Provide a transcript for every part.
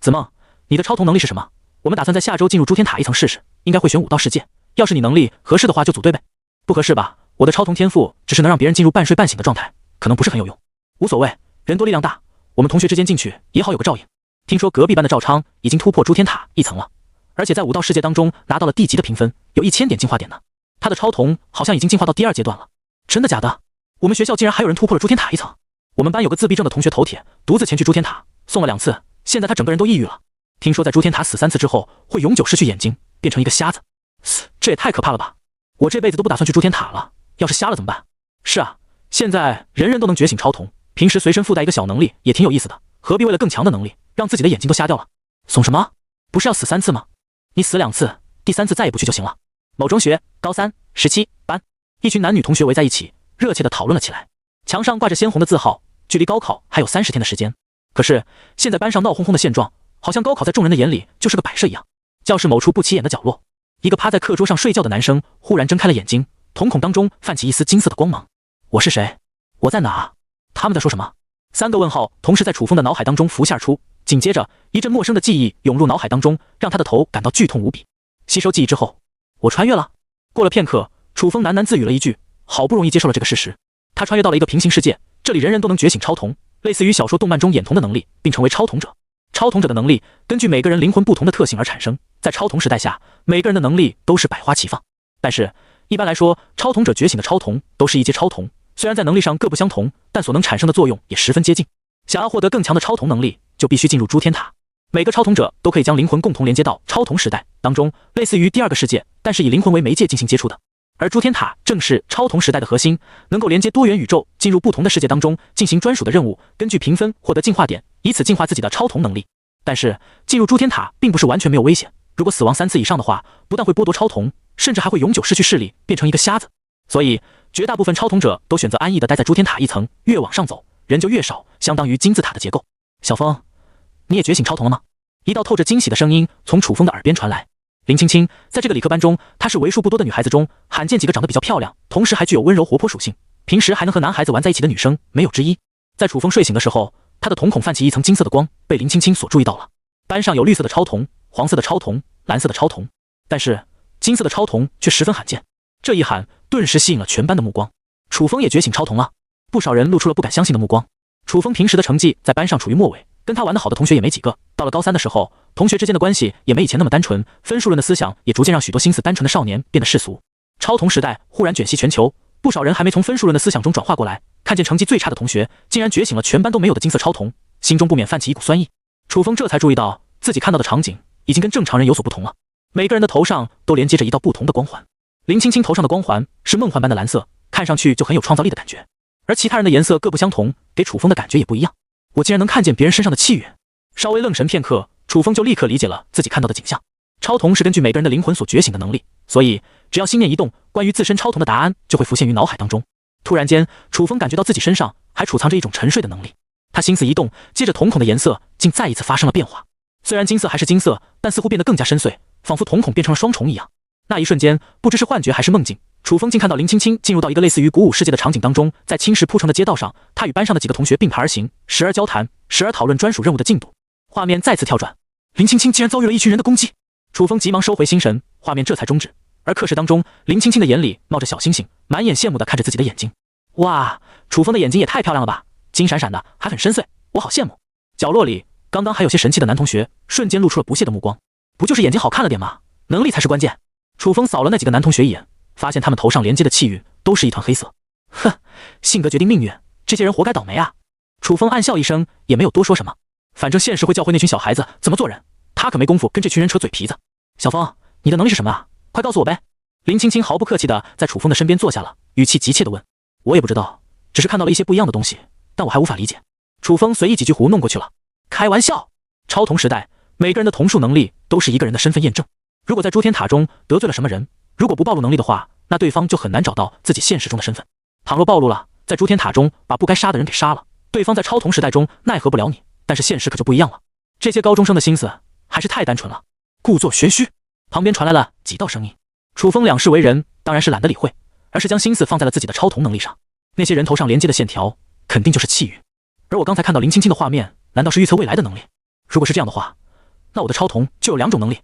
子梦，你的超同能力是什么？我们打算在下周进入诸天塔一层试试，应该会选武道世界。要是你能力合适的话，就组队呗。不合适吧？我的超同天赋只是能让别人进入半睡半醒的状态，可能不是很有用。无所谓，人多力量大，我们同学之间进去也好有个照应。听说隔壁班的赵昌已经突破诸天塔一层了，而且在武道世界当中拿到了地级的评分，有1000点进化点呢。他的超同好像已经进化到第2阶段了。真的假的？我们学校竟然还有人突破了诸天塔一层。我们班有个自闭症的同学头铁，独自前去诸天塔，送了2次，现在他整个人都抑郁了。听说在诸天塔死3次之后，会永久失去眼睛，变成一个瞎子。这也太可怕了吧！我这辈子都不打算去诸天塔了，要是瞎了怎么办？是啊，现在人人都能觉醒超同，平时随身附带一个小能力也挺有意思的，何必为了更强的能力，让自己的眼睛都瞎掉了？怂什么？不是要死3次吗？你死2次，第3次再也不去就行了。某中学高3 17班，一群男女同学围在一起，热切地讨论了起来。墙上挂着鲜红的字号，距离高考还有30天的时间。可是现在班上闹哄哄的现状，好像高考在众人的眼里就是个摆设一样。教室某处不起眼的角落，一个趴在课桌上睡觉的男生忽然睁开了眼睛，瞳孔当中泛起一丝金色的光芒。我是谁？我在哪？他们在说什么？3个问号同时在楚风的脑海当中浮现出，紧接着一阵陌生的记忆涌入脑海当中，让他的头感到剧痛无比。吸收记忆之后，我穿越了。过了片刻，楚风喃喃自语了一句，好不容易接受了这个事实。他穿越到了一个平行世界，这里人人都能觉醒超同，类似于小说动漫中眼瞳的能力，并成为超同者。超同者的能力根据每个人灵魂不同的特性而产生，在超同时代下，每个人的能力都是百花齐放。但是一般来说，超同者觉醒的超同都是一阶超同，虽然在能力上各不相同，但所能产生的作用也十分接近。想要获得更强的超同能力，就必须进入诸天塔。每个超同者都可以将灵魂共同连接到超同时代当中，类似于第2个世界，但是以灵魂为媒介进行接触的。而诸天塔正是超同时代的核心，能够连接多元宇宙，进入不同的世界当中进行专属的任务，根据评分获得进化点，以此进化自己的超同能力。但是进入诸天塔并不是完全没有危险，如果死亡3次以上的话，不但会剥夺超同，甚至还会永久失去视力，变成一个瞎子。所以绝大部分超同者都选择安逸的待在诸天塔一层，越往上走人就越少，相当于金字塔的结构。小风，你也觉醒超同了吗？一道透着惊喜的声音从楚风的耳边传来。林青青在这个理科班中，她是为数不多的女孩子中罕见几个长得比较漂亮，同时还具有温柔活泼属性，平时还能和男孩子玩在一起的女生没有之一。在楚风睡醒的时候，他的瞳孔泛起一层金色的光，被林青青所注意到了。班上有绿色的超同、黄色的超同、蓝色的超同，但是金色的超同却十分罕见。这一喊顿时吸引了全班的目光。楚风也觉醒超同了，不少人露出了不敢相信的目光。楚风平时的成绩在班上处于末尾，跟他玩得好的同学也没几个。到了高3的时候，同学之间的关系也没以前那么单纯，分数论的思想也逐渐让许多心思单纯的少年变得世俗。超同时代忽然卷袭全球，不少人还没从分数论的思想中转化过来，看见成绩最差的同学竟然觉醒了全班都没有的金色超同，心中不免泛起一股酸意。楚风这才注意到自己看到的场景已经跟正常人有所不同了，每个人的头上都连接着一道不同的光环。林青青头上的光环是梦幻般的蓝色，看上去就很有创造力的感觉，而其他人的颜色各不相同，给楚风的感觉也不一样。我竟然能看见别人身上的气运。稍微愣神片刻，楚风就立刻理解了自己看到的景象。超同是根据每个人的灵魂所觉醒的能力，所以只要心念一动，关于自身超同的答案就会浮现于脑海当中。突然间，楚风感觉到自己身上还储藏着一种沉睡的能力。他心思一动，接着瞳孔的颜色竟再一次发生了变化。虽然金色还是金色，但似乎变得更加深邃，仿佛瞳孔变成了双重一样。那一瞬间，不知是幻觉还是梦境，楚风竟看到林青青进入到一个类似于古武世界的场景当中，在青石铺成的街道上，他与班上的几个同学并排而行，时而交谈，时而讨论专属任务的进度。画面再次跳转，林青青竟然遭遇了一群人的攻击。楚风急忙收回心神，画面这才终止。而课室当中，林青青的眼里冒着小星星，满眼羡慕地看着自己的眼睛。哇，楚风的眼睛也太漂亮了吧，金闪闪的，还很深邃，我好羡慕。角落里刚刚还有些神气的男同学瞬间露出了不屑的目光，不就是眼睛好看了点吗？能力才是关键。楚风扫了那几个男同学一眼，发现他们头上连接的气运都是一团黑色。哼，性格决定命运，这些人活该倒霉啊。楚风暗笑一声，也没有多说什么，反正现实会教会那群小孩子怎么做人，他可没工夫跟这群人扯嘴皮子。小风，你的能力是什么啊？快告诉我呗。林青青毫不客气地在楚风的身边坐下了，语气急切地问。我也不知道，只是看到了一些不一样的东西，但我还无法理解。楚风随意几句糊弄过去了。开玩笑，超同时代，每个人的同数能力都是一个人的身份验证。如果在诸天塔中得罪了什么人，如果不暴露能力的话，那对方就很难找到自己现实中的身份。倘若暴露了，在诸天塔中把不该杀的人给杀了，对方在超同时代中奈何不了你，但是现实可就不一样了。这些高中生的心思还是太单纯了，故作玄虚。旁边传来了几道声音。楚风两世为人，当然是懒得理会，而是将心思放在了自己的超同能力上。那些人头上连接的线条肯定就是气运，而我刚才看到林青青的画面，难道是预测未来的能力？如果是这样的话，那我的超瞳就有2种能力，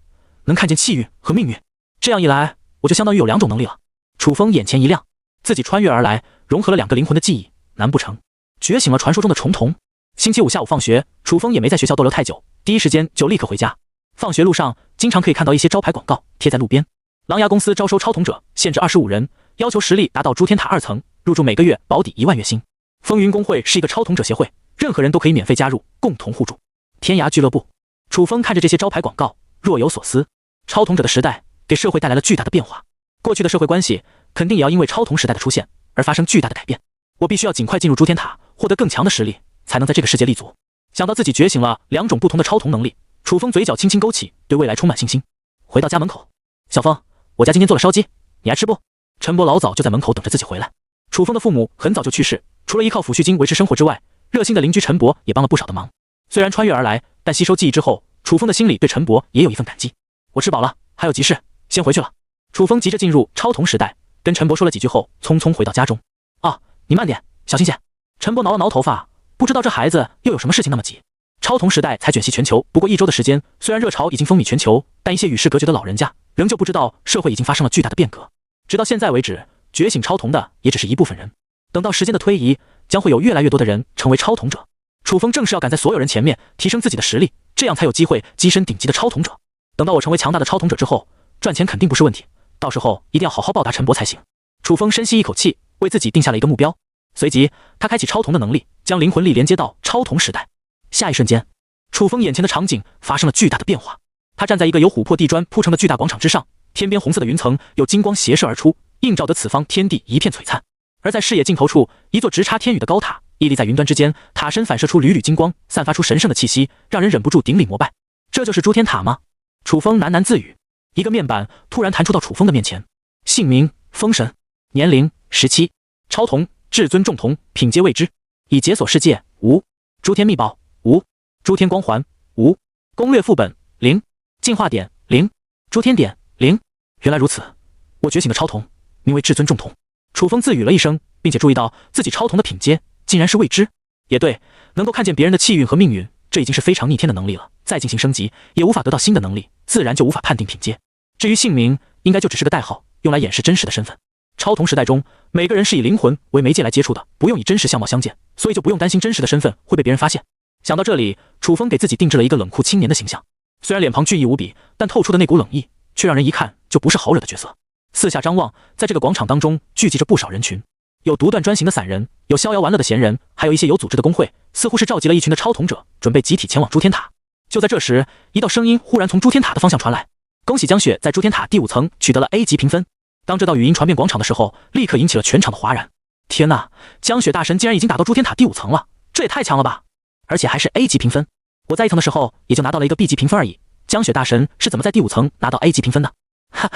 能看见气运和命运。这样一来，我就相当于有2种能力了。楚风眼前一亮，自己穿越而来，融合了2个灵魂的记忆，难不成觉醒了传说中的重瞳？星期五下午放学，楚风也没在学校逗留太久，第一时间就立刻回家。放学路上经常可以看到一些招牌广告贴在路边，狼牙公司招收超瞳者，限制25人，要求实力达到诸天塔2层，入住每个月保底1万月薪。风云公会是一个超瞳者协会，任何人都可以免费加入，共同互助。天涯俱乐部，楚风看着这些招牌广告，若有所思。超瞳者的时代给社会带来了巨大的变化，过去的社会关系肯定也要因为超瞳时代的出现而发生巨大的改变。我必须要尽快进入诸天塔，获得更强的实力，才能在这个世界立足。想到自己觉醒了2种不同的超瞳能力，楚风嘴角轻轻勾起，对未来充满信心。回到家门口，小风，我家今天做了烧鸡，你爱吃不？陈伯老早就在门口等着自己回来。楚风的父母很早就去世，除了依靠抚恤金维持生活之外，热心的邻居陈伯也帮了不少的忙。虽然穿越而来，但吸收记忆之后，楚风的心里对陈伯也有一份感激。我吃饱了，还有急事，先回去了。楚风急着进入超瞳时代，跟陈伯说了几句后，匆匆回到家中。啊，你慢点，小心些。陈伯挠了挠头发，不知道这孩子又有什么事情那么急。超瞳时代才卷席全球不过1周的时间，虽然热潮已经风靡全球，但一些与世隔绝的老人家仍旧不知道社会已经发生了巨大的变革。直到现在为止，觉醒超瞳的也只是一部分人。等到时间的推移，将会有越来越多的人成为超瞳者。楚风正是要赶在所有人前面提升自己的实力，这样才有机会跻身顶级的超瞳者。等到我成为强大的超瞳者之后，赚钱肯定不是问题，到时候一定要好好报答陈伯才行。楚风深吸一口气，为自己定下了一个目标。随即他开启超瞳的能力，将灵魂力连接到超瞳时代。下一瞬间，楚风眼前的场景发生了巨大的变化。他站在一个由琥珀地砖铺成的巨大广场之上，天边红色的云层有金光斜射而出，映照得此方天地一片璀璨。而在视野尽头处，一座直插天宇的高塔屹立在云端之间，塔身反射出缕缕金光，散发出神圣的气息，让人忍不住顶礼膜拜。这就是诸天塔吗？楚风喃喃自语。一个面板突然弹出到楚风的面前，姓名风神，年龄17，超瞳至尊重瞳，品阶未知，已解锁世界无，诸天秘宝无，诸天光环无，攻略副本0，进化点0，诸天点0。原来如此，我觉醒的超瞳名为至尊重瞳。楚风自语了一声，并且注意到自己超瞳的品阶竟然是未知。也对，能够看见别人的气运和命运，这已经是非常逆天的能力了，再进行升级也无法得到新的能力，自然就无法判定品阶。至于姓名，应该就只是个代号，用来掩饰真实的身份。超瞳时代中，每个人是以灵魂为媒介来接触的，不用以真实相貌相见，所以就不用担心真实的身份会被别人发现。想到这里，楚风给自己定制了一个冷酷青年的形象。虽然脸庞俊逸无比，但透出的那股冷意却让人一看就不是好惹的角色。四下张望，在这个广场当中聚集着不少人群，有独断专行的散人，有逍遥玩乐的闲人，还有一些有组织的工会，似乎是召集了一群的超瞳者，准备集体前往诸天塔。就在这时，一道声音忽然从诸天塔的方向传来：恭喜江雪在诸天塔第5层取得了 A 级评分。当这道语音传遍广场的时候，立刻引起了全场的哗然。天哪，江雪大神竟然已经打到诸天塔第5层了，这也太强了吧！而且还是 A 级评分，我在1层的时候也就拿到了一个 B 级评分而已，江雪大神是怎么在第5层拿到 A 级评分的？哈，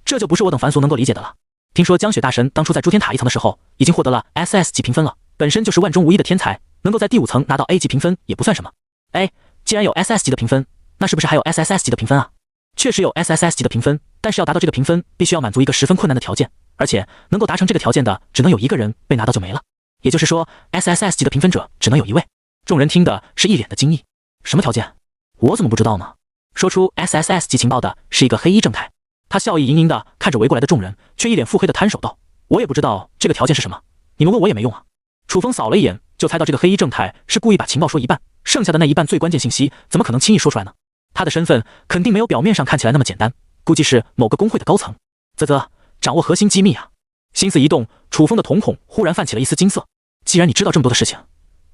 这就不是我等凡俗能够理解的了。听说江雪大神当初在诸天塔1层的时候，已经获得了 SS 级评分了，本身就是万中无一的天才，能够在第5层拿到 A 级评分也不算什么。哎，既然有 SS 级的评分，那是不是还有 SSS 级的评分啊？确实有 SSS 级的评分，但是要达到这个评分，必须要满足一个十分困难的条件，而且能够达成这个条件的，只能有1个人，被拿到就没了。也就是说 ，SSS 级的评分者只能有1位。众人听的是一脸的惊异，什么条件？我怎么不知道呢？说出 SSS 级情报的是一个黑衣正太，他笑意盈盈的看着围过来的众人，却一脸腹黑的摊手道：“我也不知道这个条件是什么，你们问我也没用啊。”楚风扫了一眼，就猜到这个黑衣正太是故意把情报说一半，剩下的那一半最关键信息怎么可能轻易说出来呢？他的身份肯定没有表面上看起来那么简单，估计是某个工会的高层。啧，掌握核心机密啊！心思一动，楚风的瞳孔忽然泛起了一丝金色。既然你知道这么多的事情，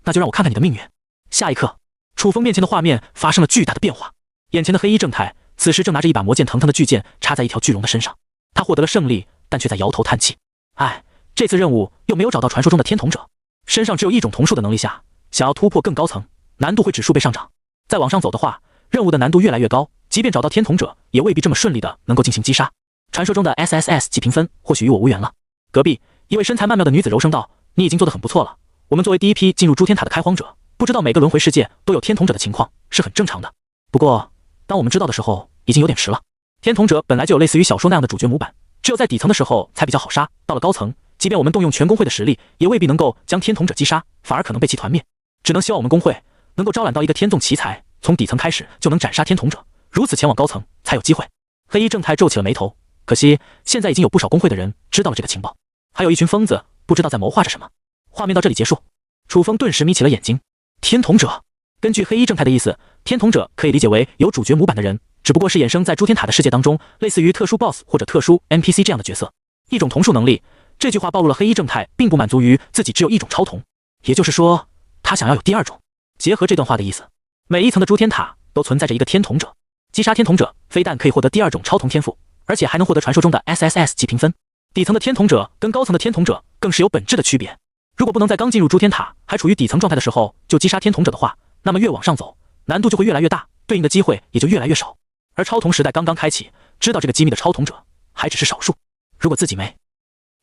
那就让我看看你的命运。下一刻，楚风面前的画面发生了巨大的变化，眼前的黑衣正太此时正拿着一把魔剑腾腾的巨剑插在一条巨龙的身上。他获得了胜利，但却在摇头叹气。哎，这次任务又没有找到传说中的天瞳者，身上只有1种瞳术的能力下，想要突破更高层，难度会指数倍上涨。再往上走的话，任务的难度越来越高，即便找到天瞳者，也未必这么顺利的能够进行击杀。传说中的 SSS 级评分或许与我无缘了。隔壁一位身材曼妙的女子柔声道：“你已经做得很不错了。我们作为第一批进入诸天塔的开荒者，不知道每个轮回世界都有天瞳者的情况是很正常的。不过，当我们知道的时候，已经有点迟了。天瞳者本来就有类似于小说那样的主角模板，只有在底层的时候才比较好杀，到了高层，即便我们动用全工会的实力，也未必能够将天瞳者击杀，反而可能被其团灭。只能希望我们工会能够招揽到一个天纵奇才，从底层开始就能斩杀天瞳者，如此前往高层才有机会。黑衣正太皱起了眉头，可惜现在已经有不少工会的人知道了这个情报，还有一群疯子不知道在谋划着什么。画面到这里结束，楚风顿时眯起了眼睛。天统者，根据黑衣正太的意思，天统者可以理解为有主角模板的人，只不过是衍生在诸天塔的世界当中，类似于特殊 BOSS 或者特殊 NPC 这样的角色，一种瞳术能力。这句话暴露了黑衣正太并不满足于自己只有一种超瞳，也就是说他想要有第二种。结合这段话的意思，每一层的诸天塔都存在着一个天统者，击杀天统者非但可以获得第二种超瞳天赋，而且还能获得传说中的 SSS 级评分。底层的天统者跟高层的天统者更是有本质的区别。如果不能在刚进入诸天塔还处于底层状态的时候就击杀天统者的话，那么越往上走难度就会越来越大，对应的机会也就越来越少。而超瞳时代刚刚开启，知道这个机密的超统者还只是少数。如果自己没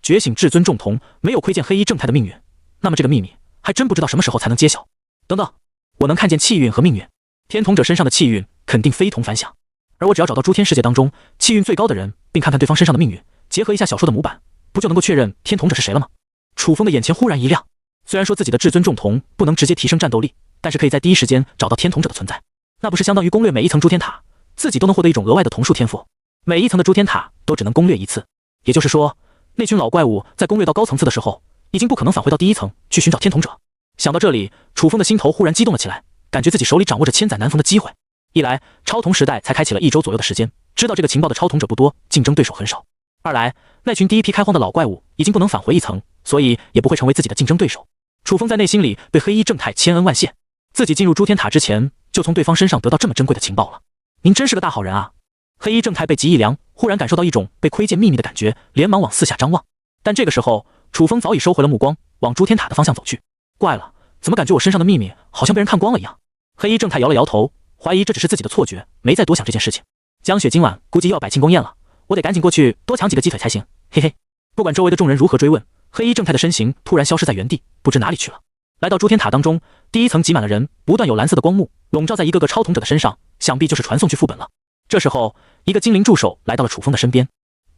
觉醒至尊重瞳，没有窥见黑衣正太的命运，那么这个秘密还真不知道什么时候才能揭晓。等等，我能看见气运和命运，天统者身上的气运肯定非同凡响，而我只要找到诸天世界当中气运最高的人，并看看对方身上的命运，结合一下小说的模板，不就能够确认天统者是谁了吗？楚风的眼前忽然一亮，虽然说自己的至尊重瞳不能直接提升战斗力，但是可以在第一时间找到天统者的存在，那不是相当于攻略每一层诸天塔，自己都能获得一种额外的瞳术天赋，每一层的诸天塔都只能攻略一次，也就是说那群老怪物在攻略到高层次的时候，已经不可能返回到第一层去寻找天统者。想到这里，楚风的心头忽然激动了起来，感觉自己手里掌握着千载难逢的机会。一来，超瞳时代才开启了1周左右的时间，知道这个情报的超瞳者不多，竞争对手很少；二来，那群第一批开荒的老怪物已经不能返回一层，所以也不会成为自己的竞争对手。楚风在内心里对黑衣正太千恩万谢，自己进入诸天塔之前就从对方身上得到这么珍贵的情报了。您真是个大好人啊！黑衣正太背脊一凉，忽然感受到一种被窥见秘密的感觉，连忙往四下张望。但这个时候，楚风早已收回了目光，往诸天塔的方向走去。怪了，怎么感觉我身上的秘密好像被人看光了一样？黑衣正太摇了摇头，怀疑这只是自己的错觉，没再多想这件事情。江雪今晚估计又要摆庆功宴了，我得赶紧过去多抢几个鸡腿才行。嘿嘿，不管周围的众人如何追问，黑衣正太的身形突然消失在原地，不知哪里去了。来到诸天塔当中，第一层挤满了人，不断有蓝色的光幕笼罩在一个个超瞳者的身上，想必就是传送去副本了。这时候，一个精灵助手来到了楚风的身边。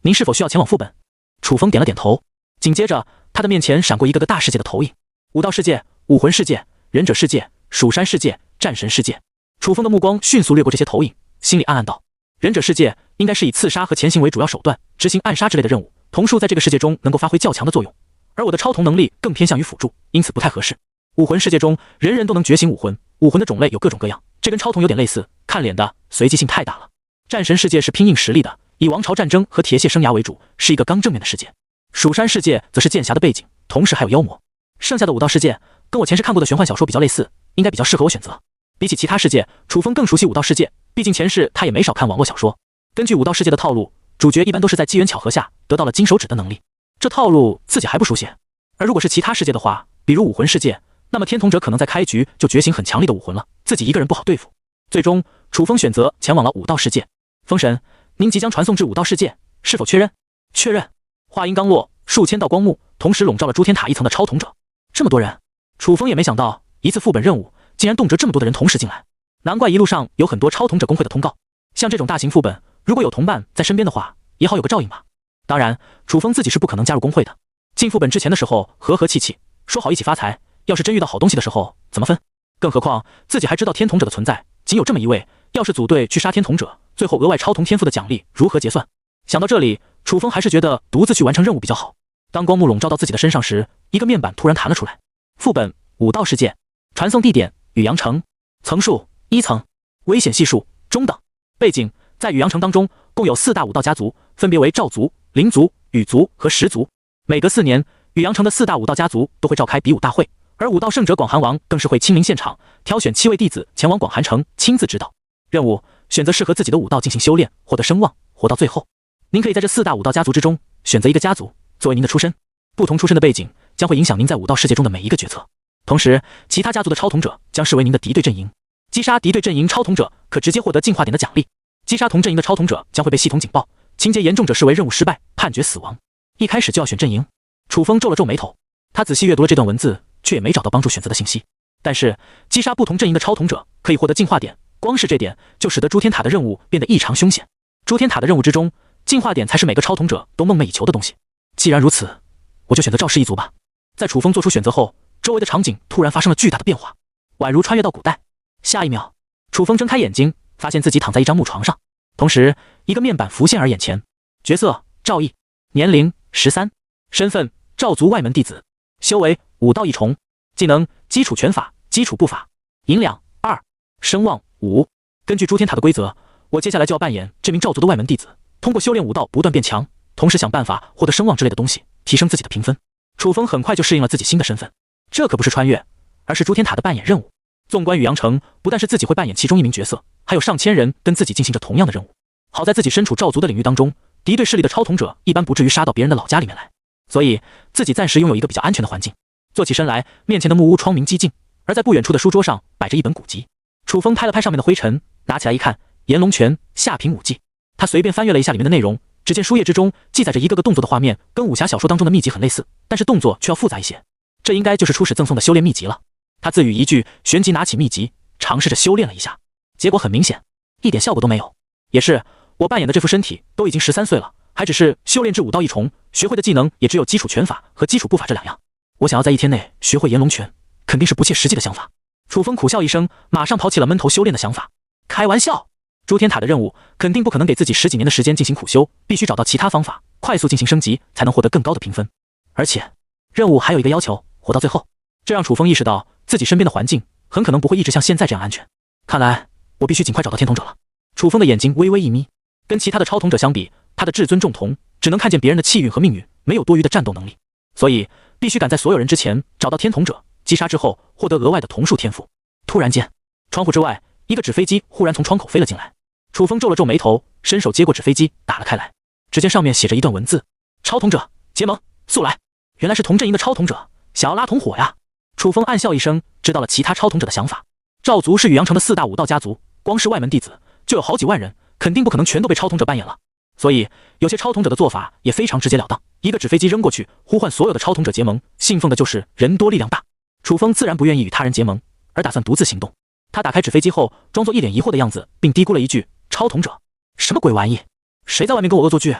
您是否需要前往副本？楚风点了点头，紧接着他的面前闪过一个个大世界的投影：武道世界、武魂世界、忍者世界、蜀山世界、战神世界。楚风的目光迅速掠过这些投影，心里暗暗道：忍者世界应该是以刺杀和潜行为主要手段，执行暗杀之类的任务，瞳术在这个世界中能够发挥较强的作用，而我的超瞳能力更偏向于辅助，因此不太合适。武魂世界中人人都能觉醒武魂，武魂的种类有各种各样，这跟超瞳有点类似，看脸的，随机性太大了。战神世界是拼硬实力的，以王朝战争和铁血生涯为主，是一个刚正面的世界。蜀山世界则是剑侠的背景，同时还有妖魔。剩下的武道世界跟我前世看过的玄幻小说比较类似，应该比较适合我选择。比起其他世界，楚风更熟悉武道世界，毕竟前世他也没少看网络小说。根据武道世界的套路，主角一般都是在机缘巧合下得到了金手指的能力，这套路自己还不熟悉。而如果是其他世界的话，比如武魂世界，那么天统者可能在开局就觉醒很强力的武魂了，自己一个人不好对付。最终，楚风选择前往了武道世界。风神，您即将传送至武道世界，是否确认？确认。话音刚落，数千道光幕同时笼罩了诸天塔一层的超统者。这么多人，楚风也没想到，一次副本任务竟然动辄这么多的人同时进来，难怪一路上有很多超统者工会的通告。像这种大型副本，如果有同伴在身边的话，也好有个照应吧。当然，楚风自己是不可能加入工会的。进副本之前的时候和和气气，说好一起发财，要是真遇到好东西的时候怎么分？更何况自己还知道天统者的存在，仅有这么一位，要是组队去杀天统者，最后额外超瞳天赋的奖励如何结算？想到这里，楚风还是觉得独自去完成任务比较好。当光幕笼罩到自己的身上时，一个面板突然弹了出来。副本武道世界，传送地点宇阳城，层数1层，危险系数中等。背景在宇阳城当中，共有4大武道家族，分别为赵族、灵族、羽族和石族。每隔4年，宇阳城的4大武道家族都会召开比武大会，而武道圣者广寒王更是会亲临现场，挑选7位弟子前往广寒城亲自指导。任务选择适合自己的武道进行修炼，获得声望，活到最后。您可以在这4大武道家族之中选择一个家族作为您的出身，不同出身的背景将会影响您在武道世界中的每一个决策。同时，其他家族的超统者将视为您的敌对阵营，击杀敌对阵营超统者可直接获得进化点的奖励。击杀同阵营的超统者将会被系统警报，情节严重者视为任务失败，判决死亡。一开始就要选阵营，楚风皱了皱眉头，他仔细阅读了这段文字，却也没找到帮助选择的信息。但是击杀不同阵营的超统者可以获得进化点，光是这点就使得诸天塔的任务变得异常凶险。诸天塔的任务之中，进化点才是每个超统者都梦寐以求的东西。既然如此，我就选择赵氏一族吧。在楚风做出选择后，周围的场景突然发生了巨大的变化，宛如穿越到古代。下一秒，楚风睁开眼睛，发现自己躺在一张木床上，同时一个面板浮现而眼前。角色：赵毅，年龄13，身份：赵族外门弟子，修为武道一重，技能：基础拳法、基础步法，银两2，声望5。根据诸天塔的规则，我接下来就要扮演这名赵族的外门弟子，通过修炼武道不断变强，同时想办法获得声望之类的东西，提升自己的评分。楚风很快就适应了自己新的身份，这可不是穿越，而是诸天塔的扮演任务。纵观宇阳城，不但是自己会扮演其中一名角色，还有上千人跟自己进行着同样的任务。好在自己身处赵族的领域当中，敌对势力的超统者一般不至于杀到别人的老家里面来，所以自己暂时拥有一个比较安全的环境。坐起身来，面前的木屋窗明几净，而在不远处的书桌上摆着一本古籍。楚风拍了拍上面的灰尘，拿起来一看，炎龙拳下品武技。他随便翻阅了一下里面的内容，只见书页之中记载着一个个动作的画面，跟武侠小说当中的秘籍很类似，但是动作却要复杂一些。这应该就是初始赠送的修炼秘籍了。他自语一句，旋即拿起秘籍，尝试着修炼了一下，结果很明显，一点效果都没有。也是，我扮演的这副身体都已经13岁了，还只是修炼至武道一重，学会的技能也只有基础拳法和基础步法这2样。我想要在1天内学会炎龙拳，肯定是不切实际的想法。楚风苦笑一声，马上抛弃了闷头修炼的想法。开玩笑，诸天塔的任务肯定不可能给自己10几年的时间进行苦修，必须找到其他方法，快速进行升级，才能获得更高的评分。而且，任务还有一个要求，活到最后。这让楚风意识到自己身边的环境很可能不会一直像现在这样安全。看来我必须尽快找到天童者了。楚风的眼睛微微一眯，跟其他的超统者相比，他的至尊重瞳只能看见别人的气运和命运，没有多余的战斗能力，所以必须赶在所有人之前找到天童者，击杀之后获得额外的瞳术天赋。突然间，窗户之外一个纸飞机忽然从窗口飞了进来。楚风皱了皱眉头，伸手接过纸飞机打了开来。只见上面写着一段文字：超统者结盟，速来！原来是同阵营的超统者想要拉同伙呀。楚风暗笑一声，知道了其他超统者的想法。赵族是宇阳城的4大武道家族，光是外门弟子就有好几万人，肯定不可能全都被超统者扮演了。所以有些超统者的做法也非常直截了当，一个纸飞机扔过去，呼唤所有的超统者结盟，信奉的就是人多力量大。楚风自然不愿意与他人结盟，而打算独自行动。他打开纸飞机后，装作一脸疑惑的样子，并嘀咕了一句：超统者，什么鬼玩意？谁在外面跟我恶作剧？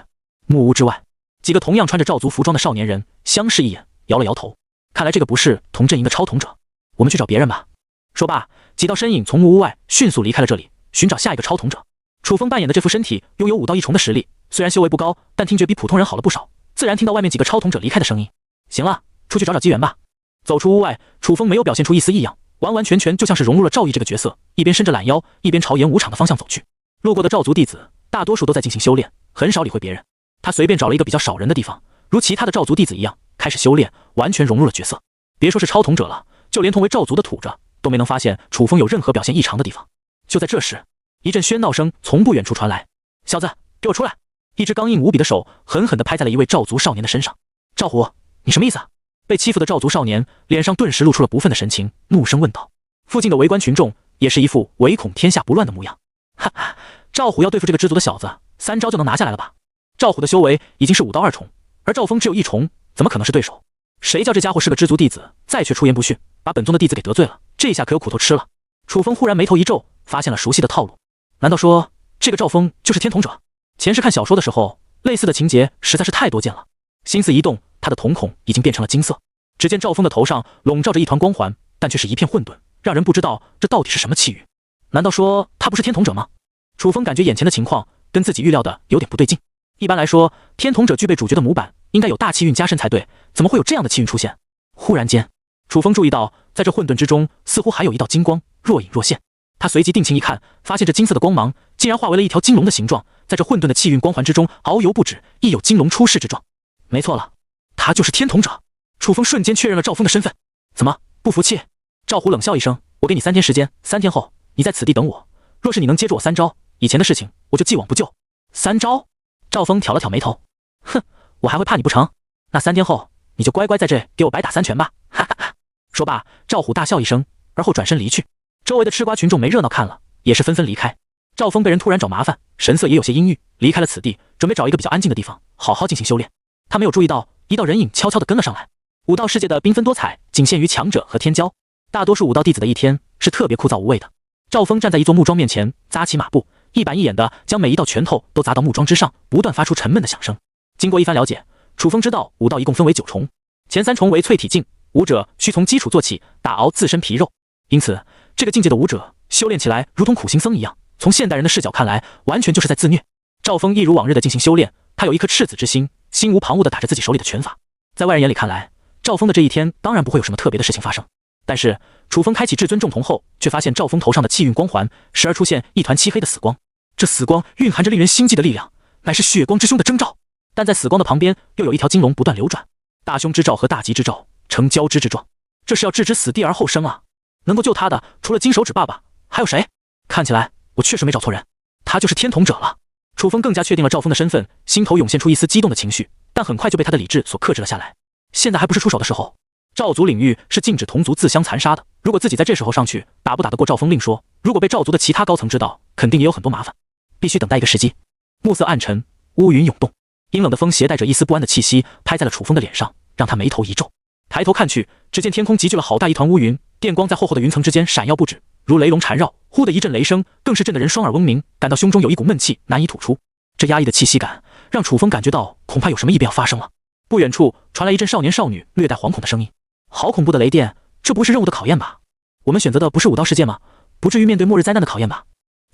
木屋之外，几个同样穿着赵族服装的少年人相视一眼，摇了摇头。看来这个不是同阵营的超统者，我们去找别人吧。说罢，几道身影从木屋外迅速离开了这里，寻找下一个超统者。楚风扮演的这副身体拥有武道一重的实力，虽然修为不高，但听觉比普通人好了不少，自然听到外面几个超统者离开的声音。行了，出去找找机缘吧。走出屋外，楚风没有表现出一丝异样，完完全全就像是融入了赵毅这个角色，一边伸着懒腰，一边朝演武场的方向走去。路过的赵族弟子大多数都在进行修炼，很少理会别人。他随便找了一个比较少人的地方，如其他的赵族弟子一样开始修炼，完全融入了角色。别说是超统者了，就连同为赵族的土着都没能发现楚风有任何表现异常的地方。就在这时，一阵喧闹声从不远处传来：小子，给我出来！一只刚硬无比的手狠狠地拍在了一位赵族少年的身上。赵虎，你什么意思啊？被欺负的赵族少年脸上顿时露出了不忿的神情，怒声问道。附近的围观群众也是一副唯恐天下不乱的模样。哈哈，赵虎要对付这个知足的小子，3招就能拿下来了吧？赵虎的修为已经是武道2重，而赵峰只有1重，怎么可能是对手？谁叫这家伙是个知足弟子，再却出言不逊，把本宗的弟子给得罪了，这下可有苦头吃了。楚风忽然眉头一皱，发现了熟悉的套路。难道说这个赵峰就是天童者？前世看小说的时候，类似的情节实在是太多见了。心思一动，他的瞳孔已经变成了金色。只见赵峰的头上笼罩着一团光环，但却是一片混沌，让人不知道这到底是什么气运。难道说他不是天童者吗？楚风感觉眼前的情况跟自己预料的有点不对劲。一般来说，天童者具备主角的模板，应该有大气运加身才对，怎么会有这样的气运出现？忽然间，楚风注意到在这混沌之中似乎还有一道金光若隐若现。他随即定睛一看，发现这金色的光芒竟然化为了一条金龙的形状，在这混沌的气运光环之中遨游不止，亦有金龙出世之状。没错了，他就是天童者。楚风瞬间确认了赵峰的身份。怎么不服气？赵虎冷笑一声，我给你3天时间，3天后你在此地等我，若是你能接住我3招，以前的事情我就既往不咎。3招？赵峰挑了挑眉头，哼，我还会怕你不成？那3天后你就乖乖在这给我白打3拳吧！哈哈哈！说罢，赵虎大笑一声，而后转身离去。周围的吃瓜群众没热闹看了，也是纷纷离开。赵峰被人突然找麻烦，神色也有些阴郁，离开了此地，准备找一个比较安静的地方，好好进行修炼。他没有注意到，一道人影悄悄地跟了上来。武道世界的缤纷多彩，仅限于强者和天骄。大多数武道弟子的一天是特别枯燥无味的。赵峰站在一座木桩面前，扎起马步，一板一眼地将每一道拳头都砸到木桩之上，不断发出沉闷的响声。经过一番了解，楚风知道武道一共分为9重，前3重为淬体境，武者需从基础做起，打熬自身皮肉。因此，这个境界的武者修炼起来如同苦行僧一样，从现代人的视角看来，完全就是在自虐。赵峰一如往日的进行修炼，他有一颗赤子之心，心无旁骛地打着自己手里的拳法。在外人眼里看来，赵峰的这一天当然不会有什么特别的事情发生。但是楚风开启至尊重瞳后，却发现赵峰头上的气运光环时而出现一团漆黑的死光，这死光蕴含着令人心悸的力量，乃是血光之凶的征兆。但在死光的旁边，又有一条金龙不断流转，大凶之兆和大吉之兆呈交织之状，这是要置之死地而后生啊！能够救他的，除了金手指爸爸，还有谁？看起来我确实没找错人，他就是天童者了。楚风更加确定了赵峰的身份，心头涌现出一丝激动的情绪，但很快就被他的理智所克制了下来。现在还不是出手的时候。赵族领域是禁止同族自相残杀的，如果自己在这时候上去，打不打得过赵峰另说，如果被赵族的其他高层知道，肯定也有很多麻烦，必须等待一个时机。暮色暗沉，乌云涌动，阴冷的风携带着一丝不安的气息拍在了楚风的脸上，让他眉头一皱。抬头看去，只见天空集聚了好大一团乌云，电光在厚厚的云层之间闪耀不止，如雷龙缠绕。忽的一阵雷声，更是震得人双耳嗡鸣，感到胸中有一股闷气难以吐出。这压抑的气息感让楚风感觉到恐怕有什么异变要发生了。不远处传来一阵少年少女略带惶恐的声音：好恐怖的雷电，这不会是任务的考验吧？我们选择的不是武道世界吗？不至于面对末日灾难的考验吧？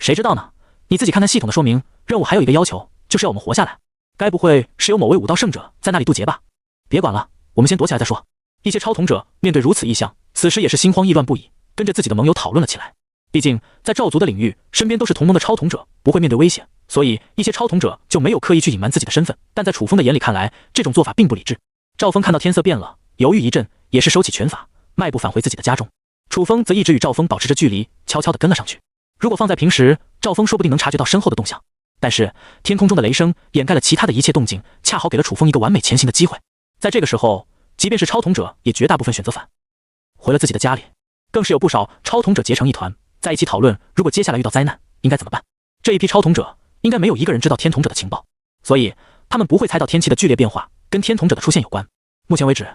谁知道呢？你自己看看系统的说明，任务还有一个要求，就是要我们活下来。该不会是有某位武道圣者在那里渡劫吧？别管了，我们先躲起来再说。一些超统者面对如此异象，此时也是心慌意乱不已，跟着自己的盟友讨论了起来。毕竟在赵族的领域，身边都是同盟的超统者，不会面对危险，所以一些超统者就没有刻意去隐瞒自己的身份。但在楚风的眼里看来，这种做法并不理智。赵峰看到天色变了，犹豫一阵，也是收起拳法，迈步返回自己的家中。楚风则一直与赵峰保持着距离，悄悄地跟了上去。如果放在平时，赵峰说不定能察觉到身后的动向，但是天空中的雷声掩盖了其他的一切动静，恰好给了楚风一个完美前行的机会。在这个时候，即便是超统者，也绝大部分选择返回了自己的家里，更是有不少超统者结成一团，在一起讨论如果接下来遇到灾难应该怎么办。这一批超统者应该没有一个人知道天统者的情报，所以他们不会猜到天气的剧烈变化跟天统者的出现有关。目前为止，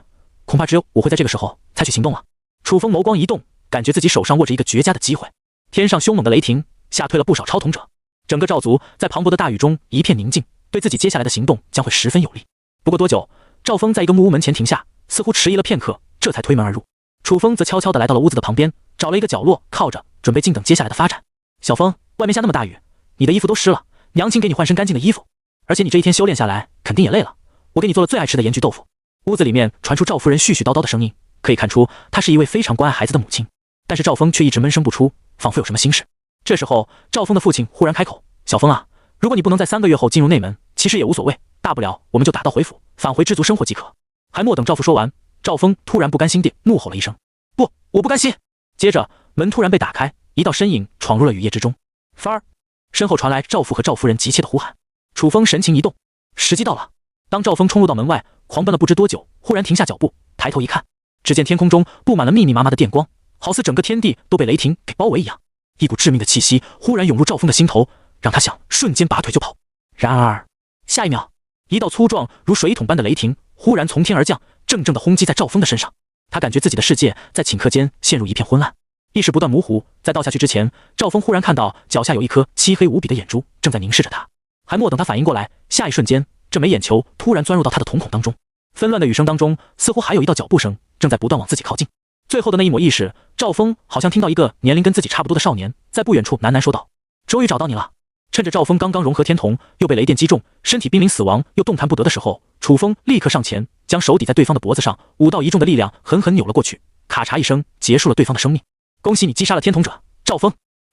恐怕只有我会在这个时候采取行动了。楚风眸光一动，感觉自己手上握着一个绝佳的机会。天上凶猛的雷霆吓退了不少超统者，整个赵族在磅礴的大雨中一片宁静，对自己接下来的行动将会十分有利。不过多久，赵峰在一个木屋门前停下，似乎迟疑了片刻，这才推门而入。楚风则悄悄地来到了屋子的旁边，找了一个角落靠着，准备静等接下来的发展。小风，外面下那么大雨，你的衣服都湿了，娘亲给你换身干净的衣服。而且你这一天修炼下来，肯定也累了，我给你做了最爱吃的盐焗豆腐。屋子里面传出赵夫人絮絮叨叨的声音，可以看出她是一位非常关爱孩子的母亲。但是赵峰却一直闷声不出，仿佛有什么心事。这时候，赵峰的父亲忽然开口：“小峰啊，如果你不能在3个月后进入内门，其实也无所谓，大不了我们就打道回府，返回知族生活即可。”还莫等赵父说完，赵峰突然不甘心地怒吼了一声：“不，我不甘心！”接着门突然被打开，一道身影闯入了雨夜之中。帆儿，身后传来赵父和赵夫人急切的呼喊。楚风神情一动，时机到了。当赵峰冲入到门外，狂奔了不知多久，忽然停下脚步，抬头一看，只见天空中布满了密密麻麻的电光，好似整个天地都被雷霆给包围一样。一股致命的气息忽然涌入赵峰的心头，让他想瞬间拔腿就跑。然而下一秒，一道粗壮如水桶般的雷霆忽然从天而降，正正的轰击在赵峰的身上。他感觉自己的世界在顷刻间陷入一片昏暗，意识不断模糊。在倒下去之前，赵峰忽然看到脚下有一颗漆黑无比的眼珠正在凝视着他。还莫等他反应过来，下一瞬间，这枚眼球突然钻入到他的瞳孔当中。纷乱的雨声当中，似乎还有一道脚步声正在不断往自己靠近。最后的那一抹意识，赵峰好像听到一个年龄跟自己差不多的少年在不远处喃喃说道：“终于找到你了。”趁着赵峰刚刚融合天瞳，又被雷电击中，身体濒临死亡又动弹不得的时候，楚风立刻上前，将手抵在对方的脖子上，5道一重的力量狠狠扭了过去，咔嚓一声结束了对方的生命。恭喜你击杀了天瞳者赵峰，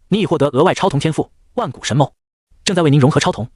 你已获得额外超瞳天赋万古神眸，正在为您融合超瞳。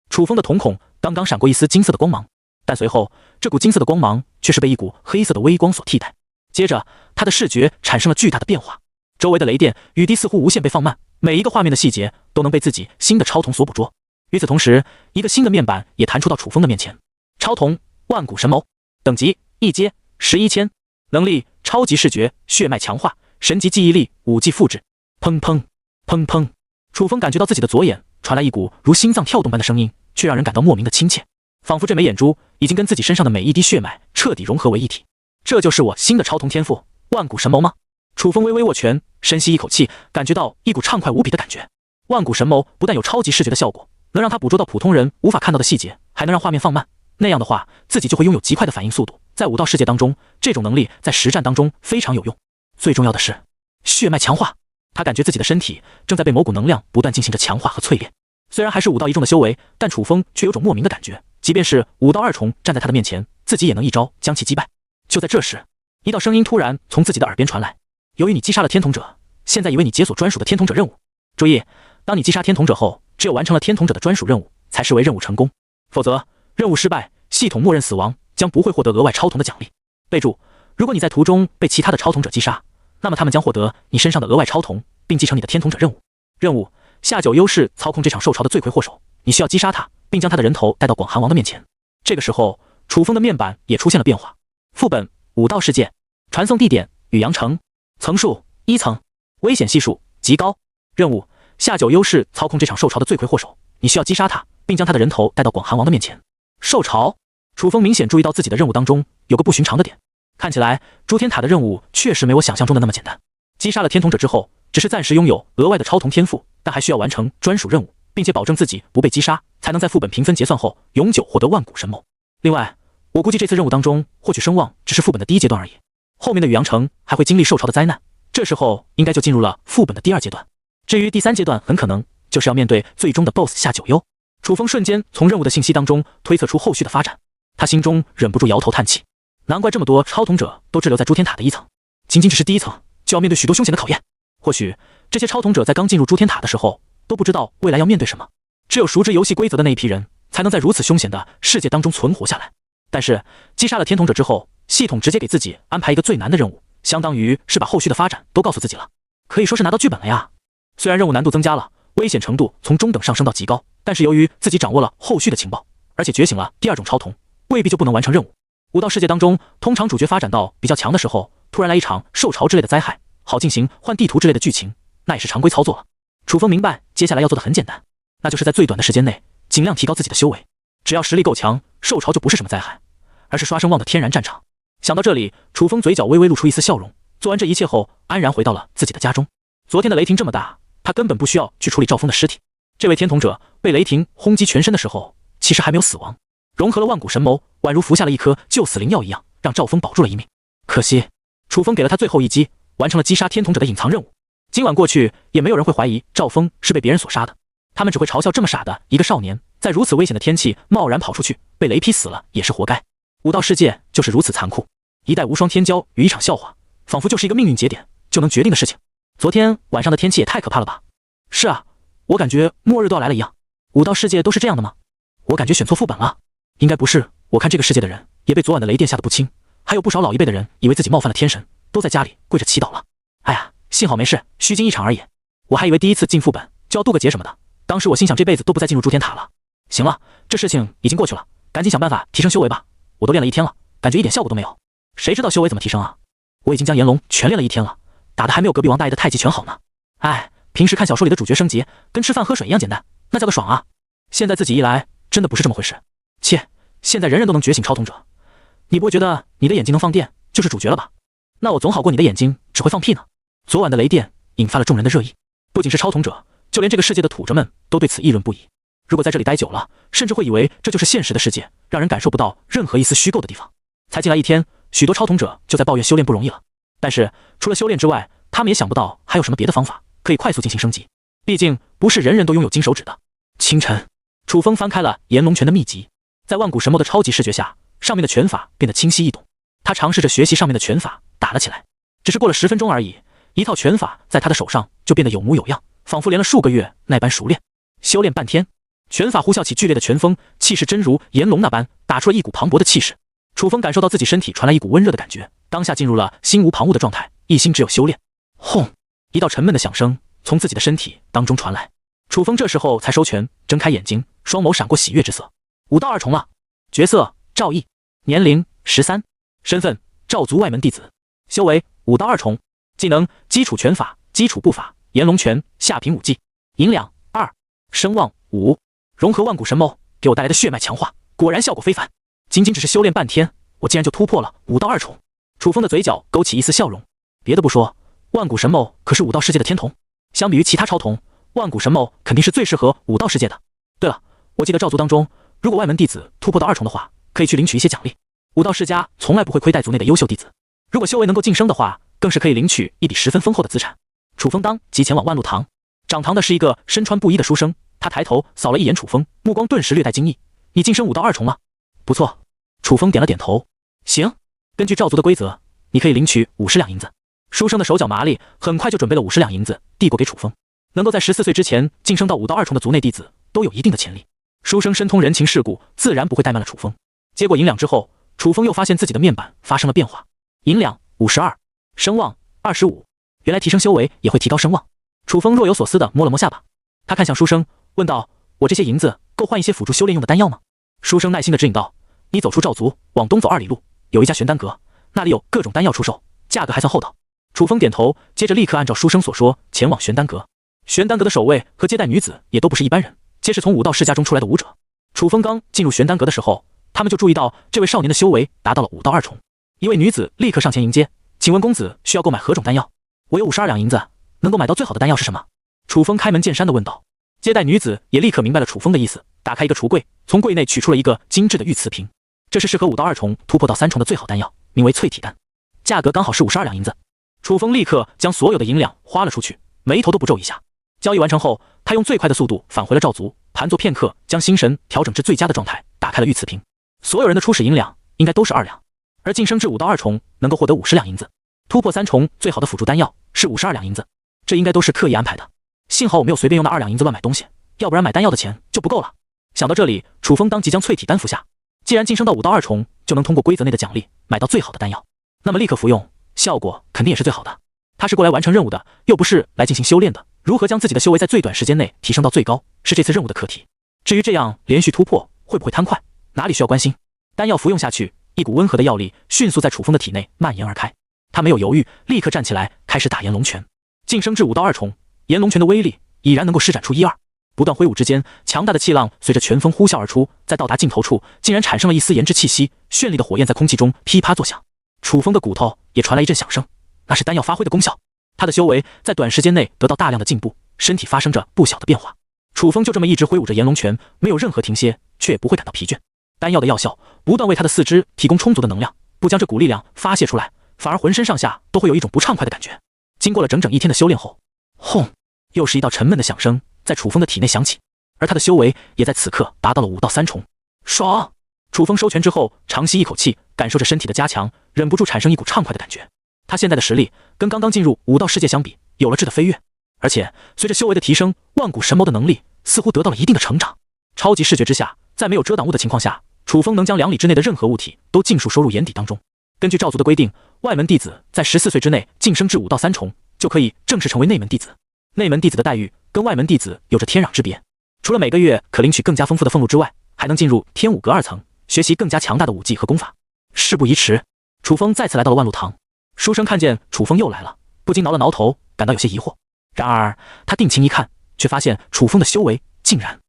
楚风的瞳孔刚刚闪过一丝金色的光芒，但随后这股金色的光芒却是被一股黑色的微光所替代。接着他的视觉产生了巨大的变化，周围的雷电雨滴似乎无限被放慢，每一个画面的细节都能被自己新的超瞳所捕捉。与此同时，一个新的面板也弹出到楚风的面前。超瞳万古神眸，等级1阶11,000，能力超级视觉血脉强化，神级记忆力5技复制。砰砰砰砰，楚风感觉到自己的左眼传来一股如心脏跳动般的声音，却让人感到莫名的亲切，仿佛这枚眼珠已经跟自己身上的每一滴血脉彻底融合为一体。这就是我新的超瞳天赋万古神眸吗？楚风微微握拳，深吸一口气，感觉到一股畅快无比的感觉。万古神眸不但有超级视觉的效果，能让他捕捉到普通人无法看到的细节，还能让画面放慢，那样的话自己就会拥有极快的反应速度。在武道世界当中，这种能力在实战当中非常有用。最重要的是血脉强化，他他感觉自己的身体正在被某股能量不断进行着强化和淬炼。虽然还是武道一重的修为，但楚风却有种莫名的感觉，即便是武道二重站在他的面前，自己也能一招将其击败。就在这时，一道声音突然从自己的耳边传来：由于你击杀了天童者，现在已为你解锁专属的天童者任务。注意，当你击杀天童者后，只有完成了天童者的专属任务，才视为任务成功，否则任务失败，系统默认死亡，将不会获得额外超童的奖励。备注：如果你在途中被其他的超童者击杀，那么他们将获得你身上的额外超童，并继承你的天童者任务。任务：下九幽是操控这场受潮的罪魁祸首，你需要击杀他，并将他的人头带到广寒王的面前。这个时候，楚风的面板也出现了变化。副本：武道世界，传送地点：宇阳城，层数1层，危险系数极高。任务：下九幽是操控这场受潮的罪魁祸首，你需要击杀他，并将他的人头带到广寒王的面前。受潮，楚风明显注意到自己的任务当中有个不寻常的点，看起来诸天塔的任务确实没我想象中的那么简单。击杀了天童者之后，只是暂时拥有额外的超童天赋，但还需要完成专属任务，并且保证自己不被击杀，才能在副本评分结算后永久获得万古神谋。另外，我估计这次任务当中获取声望只是副本的第一阶段而已，后面的宇阳城还会经历受潮的灾难，这时候应该就进入了副本的第2阶段。至于第3阶段，很可能就是要面对最终的 BOSS 下九幽。楚风瞬间从任务的信息当中推测出后续的发展，他心中忍不住摇头叹气，难怪这么多超童者都滞留在诸天塔的1层，仅仅只是第1层就要面对许多凶险的考验。或许这些超童者在刚进入诸天塔的时候都不知道未来要面对什么，只有熟知游戏规则的那一批人才能在如此凶险的世界当中存活下来。但是击杀了天童者之后，系统直接给自己安排一个最难的任务，相当于是把后续的发展都告诉自己了，可以说是拿到剧本了呀。虽然任务难度增加了，危险程度从中等上升到极高，但是由于自己掌握了后续的情报，而且觉醒了第2种超童，未必就不能完成任务。武道世界当中，通常主角发展到比较强的时候，突然来一场受潮之类的灾害，好进行换地图之类的剧情，那也是常规操作了。楚风明白接下来要做的很简单，那就是在最短的时间内尽量提高自己的修为，只要实力够强，受潮就不是什么灾害，而是刷声望的天然战场。想到这里，楚风嘴角微微露出一丝笑容，做完这一切后安然回到了自己的家中。昨天的雷霆这么大，他根本不需要去处理赵峰的尸体。这位天童者被雷霆轰击全身的时候，其实还没有死亡，融合了万古神谋，宛如服下了一颗救死灵药一样，让赵峰保住了一命。可惜楚风给了他最后一击，完成了击杀天童者的隐藏任务。今晚过去，也没有人会怀疑赵峰是被别人所杀的，他们只会嘲笑这么傻的一个少年，在如此危险的天气贸然跑出去，被雷劈死了也是活该。武道世界就是如此残酷，一代无双天骄与一场笑话，仿佛就是一个命运节点就能决定的事情。昨天晚上的天气也太可怕了吧？是啊，我感觉末日都要来了一样。武道世界都是这样的吗？我感觉选错副本了。应该不是，我看这个世界的人也被昨晚的雷电吓得不轻，还有不少老一辈的人以为自己冒犯了天神，都在家里跪着祈祷了。哎呀，幸好没事，虚惊一场而已。我还以为第一次进副本就要渡个劫什么的，当时我心想这辈子都不再进入诸天塔了。行了，这事情已经过去了，赶紧想办法提升修为吧。我都练了1天了，感觉一点效果都没有。谁知道修为怎么提升啊？我已经将炎龙全练了1天了，打的还没有隔壁王大爷的太极拳好呢。哎，平时看小说里的主角升级跟吃饭喝水一样简单，那叫个爽啊！现在自己一来，真的不是这么回事。切，现在人人都能觉醒超童者，你不会觉得你的眼睛能放电就是主角了吧？那我总好过你的眼睛只会放屁呢。昨晚的雷电引发了众人的热议，不仅是超童者，就连这个世界的土着们都对此议论不已。如果在这里待久了，甚至会以为这就是现实的世界，让人感受不到任何一丝虚构的地方。才进来1天，许多超童者就在抱怨修炼不容易了。但是除了修炼之外，他们也想不到还有什么别的方法可以快速进行升级。毕竟不是人人都拥有金手指的。清晨，楚风翻开了炎龙拳的秘籍，在万古神魔的超级视觉下，上面的拳法变得清晰易懂。他尝试着学习上面的拳法，打了起来。只是过了10分钟而已，一套拳法在他的手上就变得有模有样，仿佛练了数个月那般熟练。修炼半天，拳法呼啸起剧烈的拳风，气势真如炎龙那般，打出了一股磅礴的气势。楚风感受到自己身体传来一股温热的感觉，当下进入了心无旁骛的状态，一心只有修炼。轰！一道沉闷的响声从自己的身体当中传来。楚风这时候才收拳，睁开眼睛，双眸闪过喜悦之色。武道2重了。角色：赵毅，年龄13，身份：赵族外门弟子，修为：武道2重，技能：基础拳法、基础步法、炎龙拳、下品武技，银两2，声望5，融合万古神谋给我带来的血脉强化，果然效果非凡。仅仅只是修炼半天，我竟然就突破了武道2重。楚风的嘴角勾起一丝笑容。别的不说，万古神谋可是武道世界的天童，相比于其他超童，万古神谋肯定是最适合武道世界的。对了，我记得赵族当中，如果外门弟子突破到2重的话，可以去领取一些奖励。武道世家从来不会亏待族内的优秀弟子，如果修为能够晋升的话，更是可以领取一笔10分丰厚的资产。楚风当即前往万路堂。掌堂的是一个身穿布衣的书生，他抬头扫了一眼楚风，目光顿时略带惊异：“你晋升5到2重了？”“不错。”楚风点了点头。“行，根据赵族的规则，你可以领取50两银子。”书生的手脚麻利，很快就准备了50两银子，递过给楚风。能够在14岁之前晋升到5到2重的族内弟子，都有一定的潜力。书生深通人情世故，自然不会怠慢了楚风。接过银两之后，楚风又发现自己的面板发生了变化，银两52，声望25。原来提升修为也会提高声望。楚风若有所思地摸了摸下巴，他看向书生，问道：“我这些银子够换一些辅助修炼用的丹药吗？”书生耐心地指引道：“你走出赵族，往东走2里路，有一家玄丹阁，那里有各种丹药出售，价格还算厚道。”楚风点头，接着立刻按照书生所说前往玄丹阁。玄丹阁的守卫和接待女子也都不是一般人，皆是从武道世家中出来的武者。楚风刚进入玄丹阁的时候，他们就注意到这位少年的修为达到了5到2重。一位女子立刻上前迎接：“请问公子需要购买何种丹药？我有52两银子，能够买到最好的丹药是什么？”楚风开门见山地问道。接待女子也立刻明白了楚风的意思，打开一个橱柜，从柜内取出了一个精致的玉瓷瓶，这是适合5到2重突破到3重的最好丹药，名为淬体丹，价格刚好是52两银子。楚风立刻将所有的银两花了出去，眉头都不皱一下。交易完成后，他用最快的速度返回了赵族，盘坐片刻，将心神调整至最佳的状态，打开了玉瓷瓶。所有人的初始银两应该都是2两，而晋升至5到2重能够获得50两银子，突破3重最好的辅助丹药是52两银子，这应该都是刻意安排的。幸好我没有随便用那2两银子乱买东西，要不然买丹药的钱就不够了。想到这里，楚风当即将淬体丹服下。既然晋升到5到2重就能通过规则内的奖励买到最好的丹药，那么立刻服用，效果肯定也是最好的。他是过来完成任务的，又不是来进行修炼的。如何将自己的修为在最短时间内提升到最高，是这次任务的课题。至于这样连续突破会不会贪快，哪里需要关心。丹药服用下去，一股温和的药力迅速在楚风的体内蔓延而开。他没有犹豫，立刻站起来开始打炎龙拳。晋升至5到2重，炎龙拳的威力已然能够施展出1、2。不断挥舞之间，强大的气浪随着拳风呼啸而出，在到达尽头处，竟然产生了一丝炎之气息，绚丽的火焰在空气中噼啪作响。楚风的骨头也传来一阵响声，那是丹药发挥的功效。他的修为在短时间内得到大量的进步，身体发生着不小的变化。楚风就这么一直挥舞着炎龙拳，没有任何停歇，却也不会感到疲倦。丹药的药效不断为他的四肢提供充足的能量，不将这股力量发泄出来，反而浑身上下都会有一种不畅快的感觉。经过了整整1天的修炼后，轰，又是一道沉闷的响声在楚风的体内响起，而他的修为也在此刻达到了5到3重。爽！楚风收拳之后，长吸一口气，感受着身体的加强，忍不住产生一股畅快的感觉。他现在的实力跟刚刚进入武道世界相比，有了质的飞跃，而且随着修为的提升，万古神矛的能力似乎得到了一定的成长。超级视觉之下，在没有遮挡物的情况下，楚风能将2里之内的任何物体都尽数收入眼底当中。根据赵族的规定，外门弟子在14岁之内晋升至5到3重，就可以正式成为内门弟子。内门弟子的待遇跟外门弟子有着天壤之别，除了每个月可领取更加丰富的俸禄之外，还能进入天武阁2层，学习更加强大的武技和功法。事不宜迟，楚风再次来到了万路堂。书生看见楚风又来了，不禁挠了挠头，感到有些疑惑。然而他定睛一看，却发现楚风的修为竟然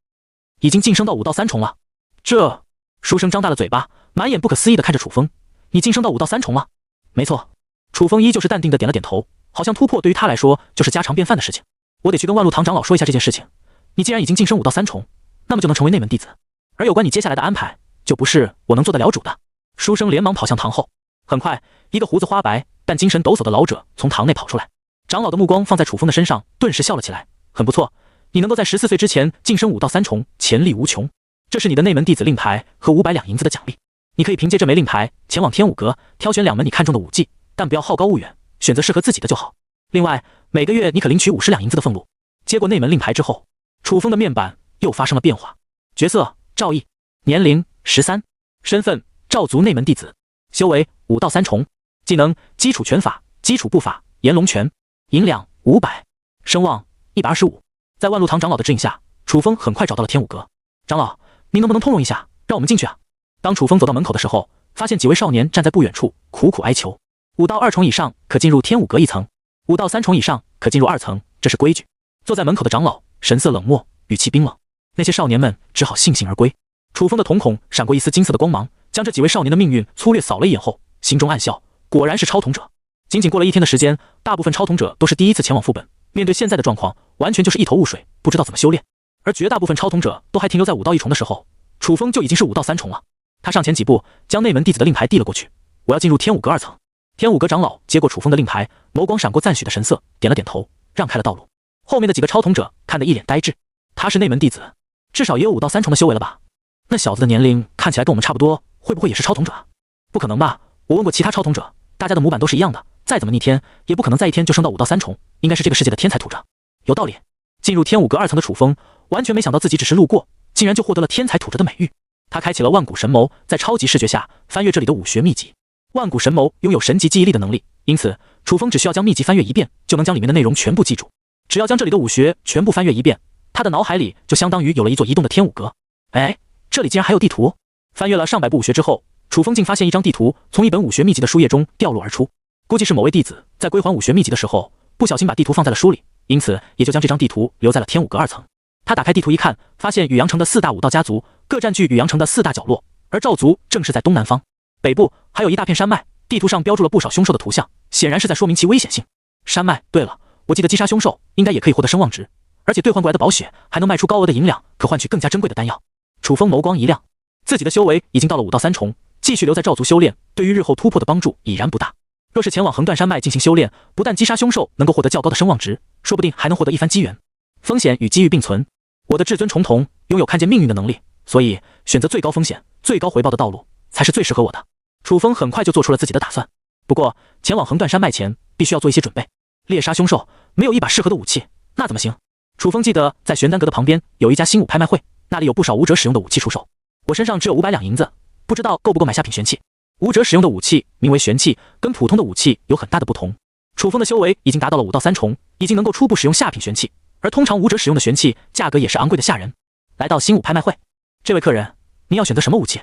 已经晋升到5到3重了。这……书生张大了嘴巴，满眼不可思议地看着楚风：“你晋升到5到3重了？”“没错。”楚风依旧是淡定地点了点头，好像突破对于他来说就是家常便饭的事情。我得去跟万路堂长老说一下这件事情。你既然已经晋升5到3重，那么就能成为内门弟子，而有关你接下来的安排，就不是我能做得了主的。书生连忙跑向堂后。很快，一个胡子花白但精神抖擞的老者从堂内跑出来。长老的目光放在楚风的身上，顿时笑了起来：“很不错，你能够在14岁之前晋升5到3重，潜力无穷。这是你的内门弟子令牌和500两银子的奖励。你可以凭借这枚令牌前往天武阁，挑选2门你看中的武技，但不要好高骛远，选择适合自己的就好。另外，每个月你可领取50两银子的俸禄。”接过内门令牌之后，楚风的面板又发生了变化。角色：赵毅，年龄13，身份：赵族内门弟子，修为5到3重，技能：基础拳法、基础步法、炎龙拳，银两500，声望125。在万路堂长老的指引下，楚风很快找到了天武阁。长老，您能不能通融一下，让我们进去啊？当楚风走到门口的时候，发现几位少年站在不远处，苦苦哀求。5到2重以上可进入天武阁1层，5到3重以上可进入2层，这是规矩。坐在门口的长老神色冷漠，语气冰冷。那些少年们只好悻悻而归。楚风的瞳孔闪过一丝金色的光芒，将这几位少年的命运粗略扫了一眼后，心中暗笑，果然是超统者。仅仅过了1天的时间，大部分超统者都是第一次前往副本，面对现在的状况，完全就是一头雾水，不知道怎么修炼。而绝大部分超统者都还停留在5到1重的时候，楚风就已经是5到3重了。他上前几步，将内门弟子的令牌递了过去：“我要进入天武阁2层。”天武阁长老接过楚风的令牌，眸光闪过赞许的神色，点了点头，让开了道路。后面的几个超统者看得一脸呆滞，他是内门弟子，至少也有5到3重的修为了吧？那小子的年龄看起来跟我们差不多，会不会也是超统者啊？不可能吧？我问过其他超统者，大家的模板都是一样的，再怎么逆天，也不可能在一天就升到5到3重，应该是这个世界的天才土者。有道理。进入天武阁2层的楚风，完全没想到自己只是路过，竟然就获得了天才土者的美誉。他开启了万古神谋，在超级视觉下翻阅这里的武学秘籍。万古神谋拥有神级记忆力的能力，因此楚风只需要将秘籍翻阅一遍，就能将里面的内容全部记住。只要将这里的武学全部翻阅一遍，他的脑海里就相当于有了一座移动的天武阁。哎，这里竟然还有地图！翻阅了上百部武学之后，楚风竟发现一张地图从一本武学秘籍的书页中掉落而出。估计是某位弟子在归还武学秘籍的时候，不小心把地图放在了书里，因此也就将这张地图留在了天武阁2层。他打开地图一看，发现宇阳城的4大武道家族各占据宇阳城的4大角落，而赵族正是在东南方，北部还有一大片山脉，地图上标注了不少凶兽的图像，显然是在说明其危险性。山脉，对了，我记得击杀凶兽应该也可以获得声望值，而且兑换过来的宝血还能卖出高额的银两，可换取更加珍贵的丹药。楚风眸光一亮，自己的修为已经到了5到3重，继续留在赵族修炼，对于日后突破的帮助已然不大。若是前往横断山脉进行修炼，不但击杀凶兽能够获得较高的声望值，说不定还能获得一番机缘。风险与机遇并存，我的至尊重瞳拥有看见命运的能力，所以选择最高风险、最高回报的道路才是最适合我的。楚风很快就做出了自己的打算，不过前往横断山脉前必须要做一些准备。猎杀凶兽没有一把适合的武器，那怎么行？楚风记得在玄丹阁的旁边有一家新武拍卖会，那里有不少武者使用的武器出售。我身上只有500两银子，不知道够不够买下品玄器。武者使用的武器名为玄器，跟普通的武器有很大的不同。楚风的修为已经达到了5到3重，已经能够初步使用下品玄器，而通常武者使用的玄器价格也是昂贵的吓人。来到新武拍卖会，这位客人，您要选择什么武器？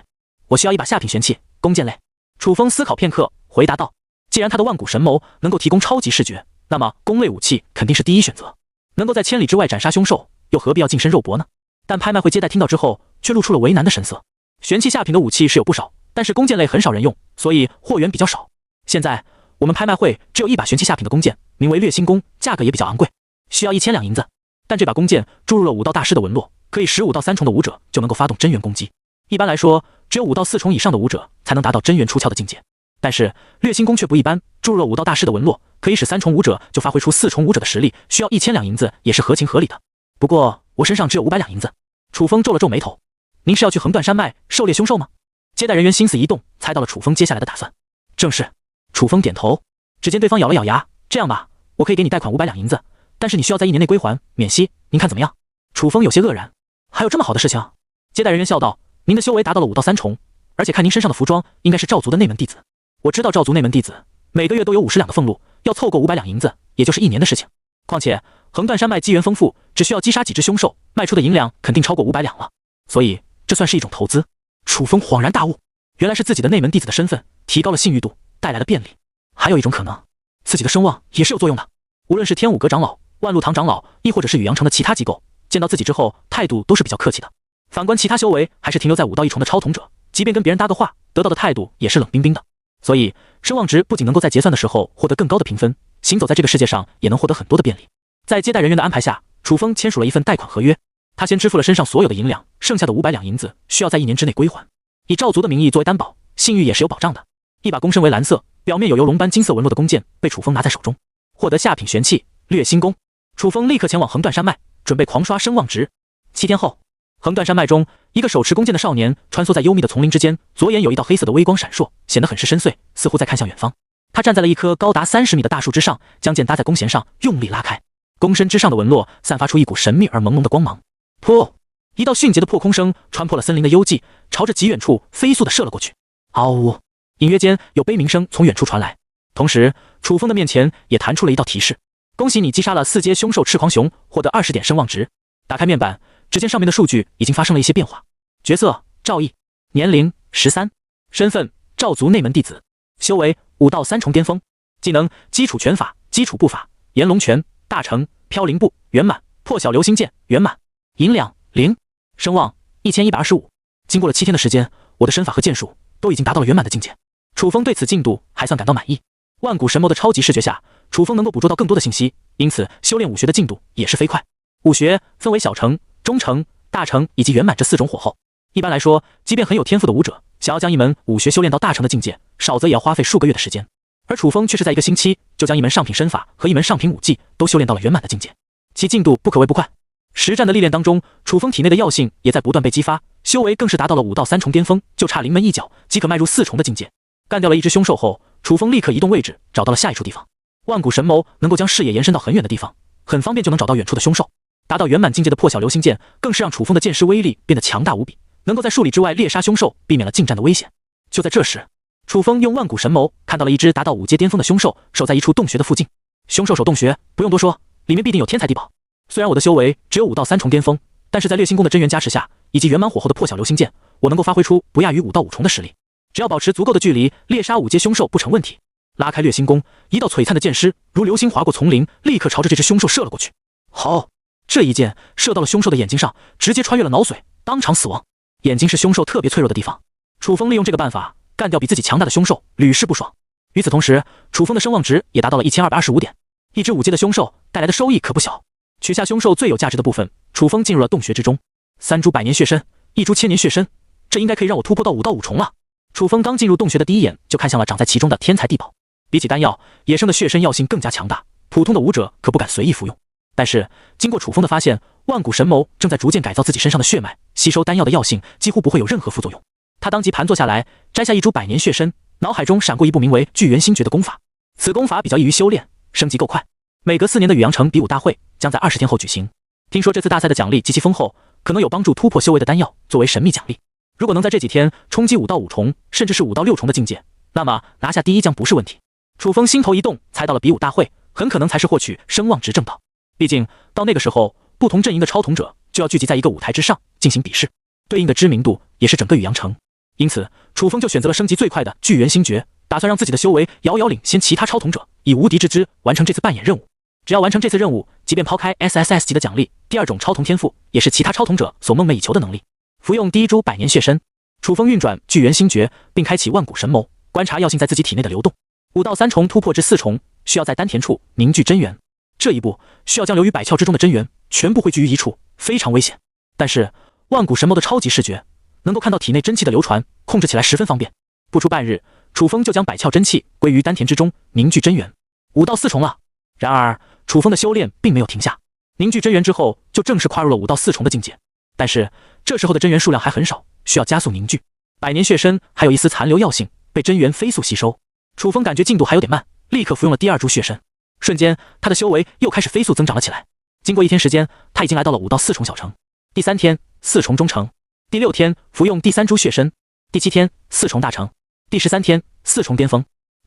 我需要一把下品玄器，弓箭类。楚风思考片刻，回答道：既然他的万古神谋能够提供超级视觉，那么弓类武器肯定是第一选择。能够在千里之外斩杀凶兽，又何必要近身肉搏呢？但拍卖会接待听到之后，却露出了为难的神色。玄器下品的武器是有不少，但是弓箭类很少人用，所以货源比较少。现在我们拍卖会只有一把玄器下品的弓箭，名为掠星弓，价格也比较昂贵，需要1000两银子。但这把弓箭注入了武道大师的纹络，可以15到3重的武者就能够发动真元攻击。一般来说，只有5到4重以上的武者才能达到真元出鞘的境界。但是掠星弓却不一般，注入了武道大师的纹络，可以使3重武者就发挥出4重武者的实力，需要1000两银子也是合情合理的。不过我身上只有500两银子。楚风皱了皱眉头，您是要去横断山脉狩猎凶兽吗？接待人员心思一动，猜到了楚风接下来的打算。正是。楚风点头。只见对方咬了咬牙，这样吧，我可以给你贷款500两银子，但是你需要在1年内归还，免息，您看怎么样？楚风有些愕然，还有这么好的事情？接待人员笑道，您的修为达到了5到3重，而且看您身上的服装，应该是赵族的内门弟子。我知道赵族内门弟子每个月都有50两的俸禄，要凑够500两银子，也就是1年的事情。况且横断山脉机缘丰富，只需要击杀几只凶兽，卖出的银两肯定超过500两了，所以这算是一种投资。楚风恍然大悟，原来是自己的内门弟子的身份提高了信誉度，带来了便利。还有一种可能，自己的声望也是有作用的。无论是天武阁长老、万路堂长老，亦或者是宇阳城的其他机构，见到自己之后态度都是比较客气的。反观其他修为还是停留在5到1重的超统者，即便跟别人搭个话，得到的态度也是冷冰冰的。所以声望值不仅能够在结算的时候获得更高的评分，行走在这个世界上也能获得很多的便利。在接待人员的安排下，楚风签署了一份贷款合约。他先支付了身上所有的银两，剩下的500两银子需要在1年之内归还。以赵族的名义作为担保，信誉也是有保障的。一把弓身为蓝色，表面有由龙般金色纹络的弓箭被楚风拿在手中，获得下品玄器掠星弓。楚风立刻前往横断山脉，准备狂刷声望值。7天后，横断山脉中，一个手持弓箭的少年穿梭在幽密的丛林之间，左眼有一道黑色的微光闪烁，显得很是深邃，似乎在看向远方。他站在了一棵高达30米的大树之上，将剑搭在弓弦上，用力拉开。弓身之上的纹络散发出一股神秘而朦胧的光芒。噗！一道迅捷的破空声穿破了森林的幽寂，朝着极远处飞速地射了过去。嗷呜！隐约间有悲鸣声从远处传来，同时楚风的面前也弹出了一道提示：恭喜你击杀了4阶凶兽赤狂熊，获得20点声望值。打开面板，只见上面的数据已经发生了一些变化。角色：赵毅，年龄13，身份：赵族内门弟子，修为5到3重巅峰，技能：基础拳法、基础步法、炎龙拳、大成、飘零步圆满，破晓流星剑圆满，银两0，声望1125。经过了7天的时间，我的身法和剑术都已经达到了圆满的境界。楚风对此进度还算感到满意。万古神谋的超级视觉下，楚风能够捕捉到更多的信息，因此修炼武学的进度也是飞快。武学分为小成、中成、大成以及圆满这4种火候。一般来说，即便很有天赋的武者，想要将一门武学修炼到大成的境界，少则也要花费数个月的时间。而楚风却是在1个星期就将一门上品身法和一门上品武技都修炼到了圆满的境界，其进度不可谓不快。实战的历练当中，楚风体内的药性也在不断被激发，修为更是达到了5到3重巅峰，就差临门一脚即可迈入4重的境界。干掉了一只凶兽后，楚风立刻移动位置，找到了下一处地方。万古神谋能够将视野延伸到很远的地方，很方便就能找到远处的凶兽。达到圆满境界的破晓流星剑，更是让楚风的剑势威力变得强大无比，能够在数里之外猎杀凶兽，避免了近战的危险。就在这时，楚风用万古神谋看到了一只达到5阶巅峰的凶兽，守在一处洞穴的附近。凶兽守洞穴，不用多说，里面必定有天才地宝。虽然我的修为只有5到3重巅峰，但是在烈星宫的真元加持下，以及圆满火候的破晓流星剑，我能够发挥出不亚于5到5重的实力。只要保持足够的距离，猎杀5阶凶兽不成问题。拉开烈星宫，一道璀璨的剑矢如流星划过丛林，立刻朝着这只凶兽射了过去。好，这一箭射到了凶兽的眼睛上，直接穿越了脑髓，当场死亡。眼睛是凶兽特别脆弱的地方，楚风利用这个办法干掉比自己强大的凶兽，屡试不爽。与此同时，楚风的声望值也达到了1225点，一只5阶的凶兽带来的收益可不小。取下凶兽最有价值的部分，楚风进入了洞穴之中。3株百年血参，1株千年血参，这应该可以让我突破到5到5重了。楚风刚进入洞穴的第一眼就看向了长在其中的天才地宝。比起丹药，野生的血参药性更加强大，普通的武者可不敢随意服用。但是经过楚风的发现，万古神谋正在逐渐改造自己身上的血脉，吸收丹药的药性几乎不会有任何副作用。他当即盘坐下来，摘下1株百年血参，脑海中闪过一部名为聚元星诀的功法。此功法比较易于修炼，升级够快。每隔4年的宇阳城比武大会将在20天后举行。听说这次大赛的奖励极其丰厚，可能有帮助突破修为的丹药作为神秘奖励。如果能在这几天冲击5到5重，甚至是5到6重的境界，那么拿下第一将不是问题。楚风心头一动，猜到了比武大会很可能才是获取声望值正道。毕竟到那个时候，不同阵营的超统者就要聚集在一个舞台之上进行比试，对应的知名度也是整个宇阳城。因此，楚风就选择了升级最快的聚元星诀，打算让自己的修为遥遥领先其他超统者，以无敌之姿完成这次扮演任务。只要完成这次任务，即便抛开 SSS 级的奖励，第2种超同天赋也是其他超统者所梦寐以求的能力。服用第1株百年血参，楚风运转聚元星诀，并开启万古神谋，观察药性在自己体内的流动。5到3重突破至4重，需要在丹田处凝聚真元。这一步需要将流于百窍之中的真元全部汇聚于一处，非常危险。但是万古神谋的超级视觉，能够看到体内真气的流传，控制起来十分方便。不出半日，楚风就将百窍真气归于丹田之中，凝聚真元。5到4重了。然而楚风的修炼并没有停下，凝聚真元之后，就正式跨入了5到4重的境界。但是这时候的真元数量还很少，需要加速凝聚。百年血参还有一丝残留药性，被真元飞速吸收。楚风感觉进度还有点慢，立刻服用了第2株血参。瞬间，他的修为又开始飞速增长了起来。经过1天时间，他已经来到了5到4重小成。第3天，4重中成。第6天，服用第3株血参。第7天，4重大成。第13天，4重巅峰。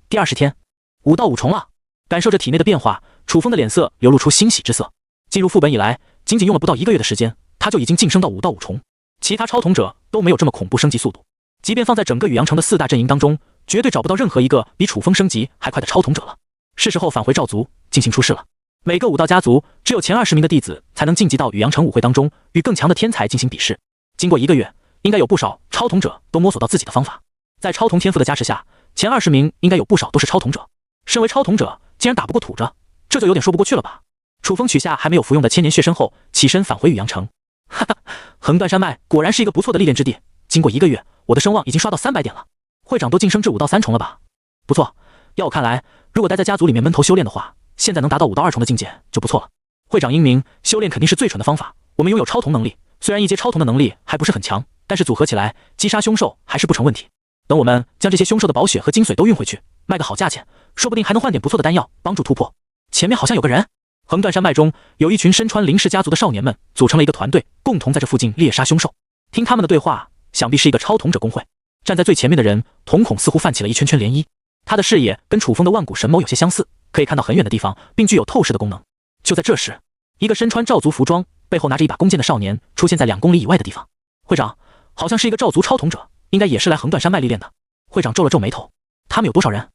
第20天，5到5重了。感受着体内的变化，楚风的脸色流露出欣喜之色。进入副本以来，仅仅用了不到1个月的时间，他就已经晋升到5到5重。其他超统者都没有这么恐怖升级速度，即便放在整个宇阳城的4大阵营当中，绝对找不到任何一个比楚风升级还快的超统者了。是时候返回赵族进行出世了。每个武道家族只有前20名的弟子才能晋级到宇阳城舞会当中，与更强的天才进行比试。经过1个月，应该有不少超统者都摸索到自己的方法。在超同天赋的加持下，前20名应该有不少都是超统者。身为超统者，竟然打不过土着，这就有点说不过去了吧？楚风取下还没有服用的千年血参后，起身返回宇阳城。哈哈，横断山脉果然是一个不错的历练之地。经过1个月，我的声望已经刷到300点了。会长都晋升至5到3重了吧？不错，要我看来，如果待在家族里面闷头修炼的话，现在能达到5到2重的境界就不错了。会长英明，修炼肯定是最蠢的方法。我们拥有超同能力，虽然一阶超同的能力还不是很强，但是组合起来击杀凶兽还是不成问题。等我们将这些凶兽的宝血和精髓都运回去，卖个好价钱，说不定还能换点不错的丹药帮助突破。前面好像有个人。横断山脉中有一群身穿林氏家族的少年们组成了一个团队，共同在这附近猎杀凶兽。听他们的对话，想必是一个超统者公会。站在最前面的人瞳孔似乎泛起了一圈圈涟漪，他的视野跟楚风的万古神谋有些相似，可以看到很远的地方，并具有透视的功能。就在这时，一个身穿赵族服装，背后拿着一把弓箭的少年出现在2公里以外的地方。会长，好像是一个赵族超统者，应该也是来横断山脉历练的。会长皱了皱眉头，他们有多少人？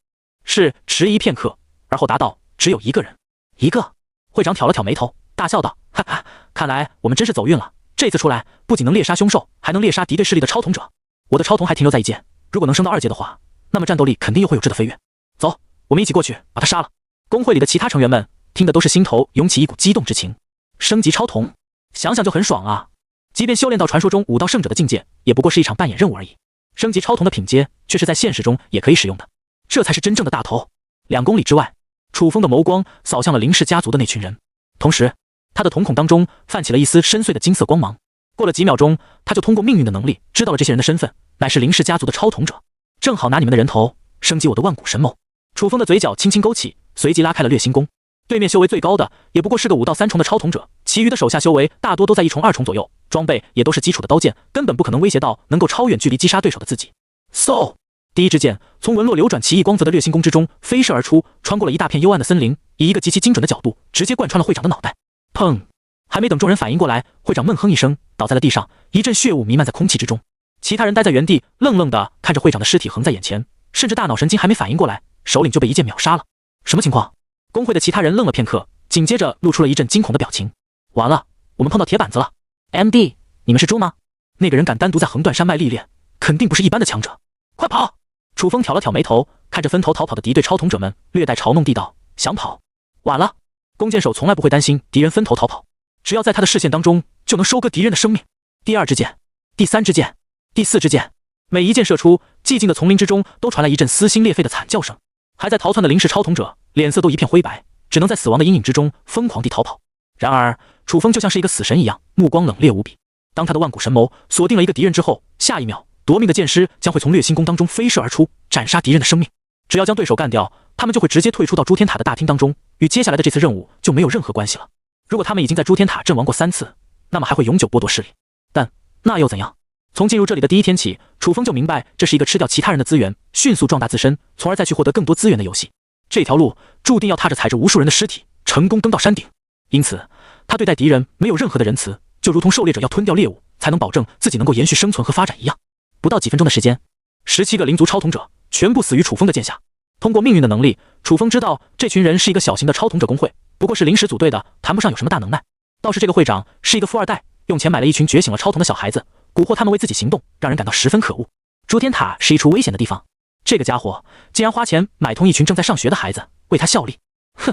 是迟疑片刻，而后答道：只有1个人。1个？会长挑了挑眉头，大笑道：哈哈，看来我们真是走运了，这次出来不仅能猎杀凶兽，还能猎杀敌对势力的超统者。我的超统还停留在1阶，如果能升到2阶的话，那么战斗力肯定又会有质的飞跃。走，我们一起过去把他杀了。公会里的其他成员们听的都是心头涌起一股激动之情。升级超统，想想就很爽啊！即便修炼到传说中武道圣者的境界，也不过是一场扮演任务而已。升级超统的品阶却是在现实中也可以使用的，这才是真正的大头。2公里之外，楚风的眸光扫向了林氏家族的那群人，同时他的瞳孔当中泛起了一丝深邃的金色光芒。过了几秒钟，他就通过命运的能力知道了这些人的身份，乃是林氏家族的超统者，正好拿你们的人头升级我的万古神眸。楚风的嘴角轻轻勾起，随即拉开了掠星弓。对面修为最高的也不过是个5到3重的超统者，其余的手下修为大多都在1重2重左右，装备也都是基础的刀剑，根本不可能威胁到能够超远距离击杀对手的自己。嗖！第一支箭从纹络流转奇异光泽的掠星弓之中飞射而出，穿过了一大片幽暗的森林，以一个极其精准的角度直接贯穿了会长的脑袋。砰！还没等众人反应过来，会长闷哼一声，倒在了地上，一阵血雾弥漫在空气之中。其他人待在原地，愣愣地看着会长的尸体横在眼前，甚至大脑神经还没反应过来，首领就被一剑秒杀了。什么情况？工会的其他人愣了片刻，紧接着露出了一阵惊恐的表情。完了，我们碰到铁板子了。MD， 你们是猪吗？那个人敢单独在横断山脉历练，肯定不是一般的强者。快跑！楚风挑了挑眉头，看着分头逃跑的敌对超统者们，略带嘲弄地道：想跑？晚了。弓箭手从来不会担心敌人分头逃跑，只要在他的视线当中，就能收割敌人的生命。第2支箭，第3支箭，第4支箭，每一箭射出，寂静的丛林之中都传来一阵撕心裂肺的惨叫声。还在逃窜的林氏超统者脸色都一片灰白，只能在死亡的阴影之中疯狂地逃跑。然而楚风就像是一个死神一样，目光冷冽无比。当他的万古神眸锁定了一个敌人之后，下一秒夺命的箭矢将会从掠星弓当中飞射而出，斩杀敌人的生命。只要将对手干掉，他们就会直接退出到诸天塔的大厅当中，与接下来的这次任务就没有任何关系了。如果他们已经在诸天塔阵亡过3次，那么还会永久剥夺势力。但那又怎样？从进入这里的第一天起，楚风就明白这是一个吃掉其他人的资源，迅速壮大自身，从而再去获得更多资源的游戏。这条路注定要踏着踩着无数人的尸体，成功登到山顶。因此，他对待敌人没有任何的仁慈，就如同狩猎者要吞掉猎物，才能保证自己能够延续生存和发展一样。不到几分钟的时间，17个灵族超统者全部死于楚风的剑下。通过命运的能力，楚风知道这群人是一个小型的超统者工会，不过是临时组队的，谈不上有什么大能耐。倒是这个会长是一个富二代，用钱买了一群觉醒了超统的小孩子，蛊惑他们为自己行动，让人感到十分可恶。诸天塔是一处危险的地方，这个家伙竟然花钱买通一群正在上学的孩子为他效力，哼，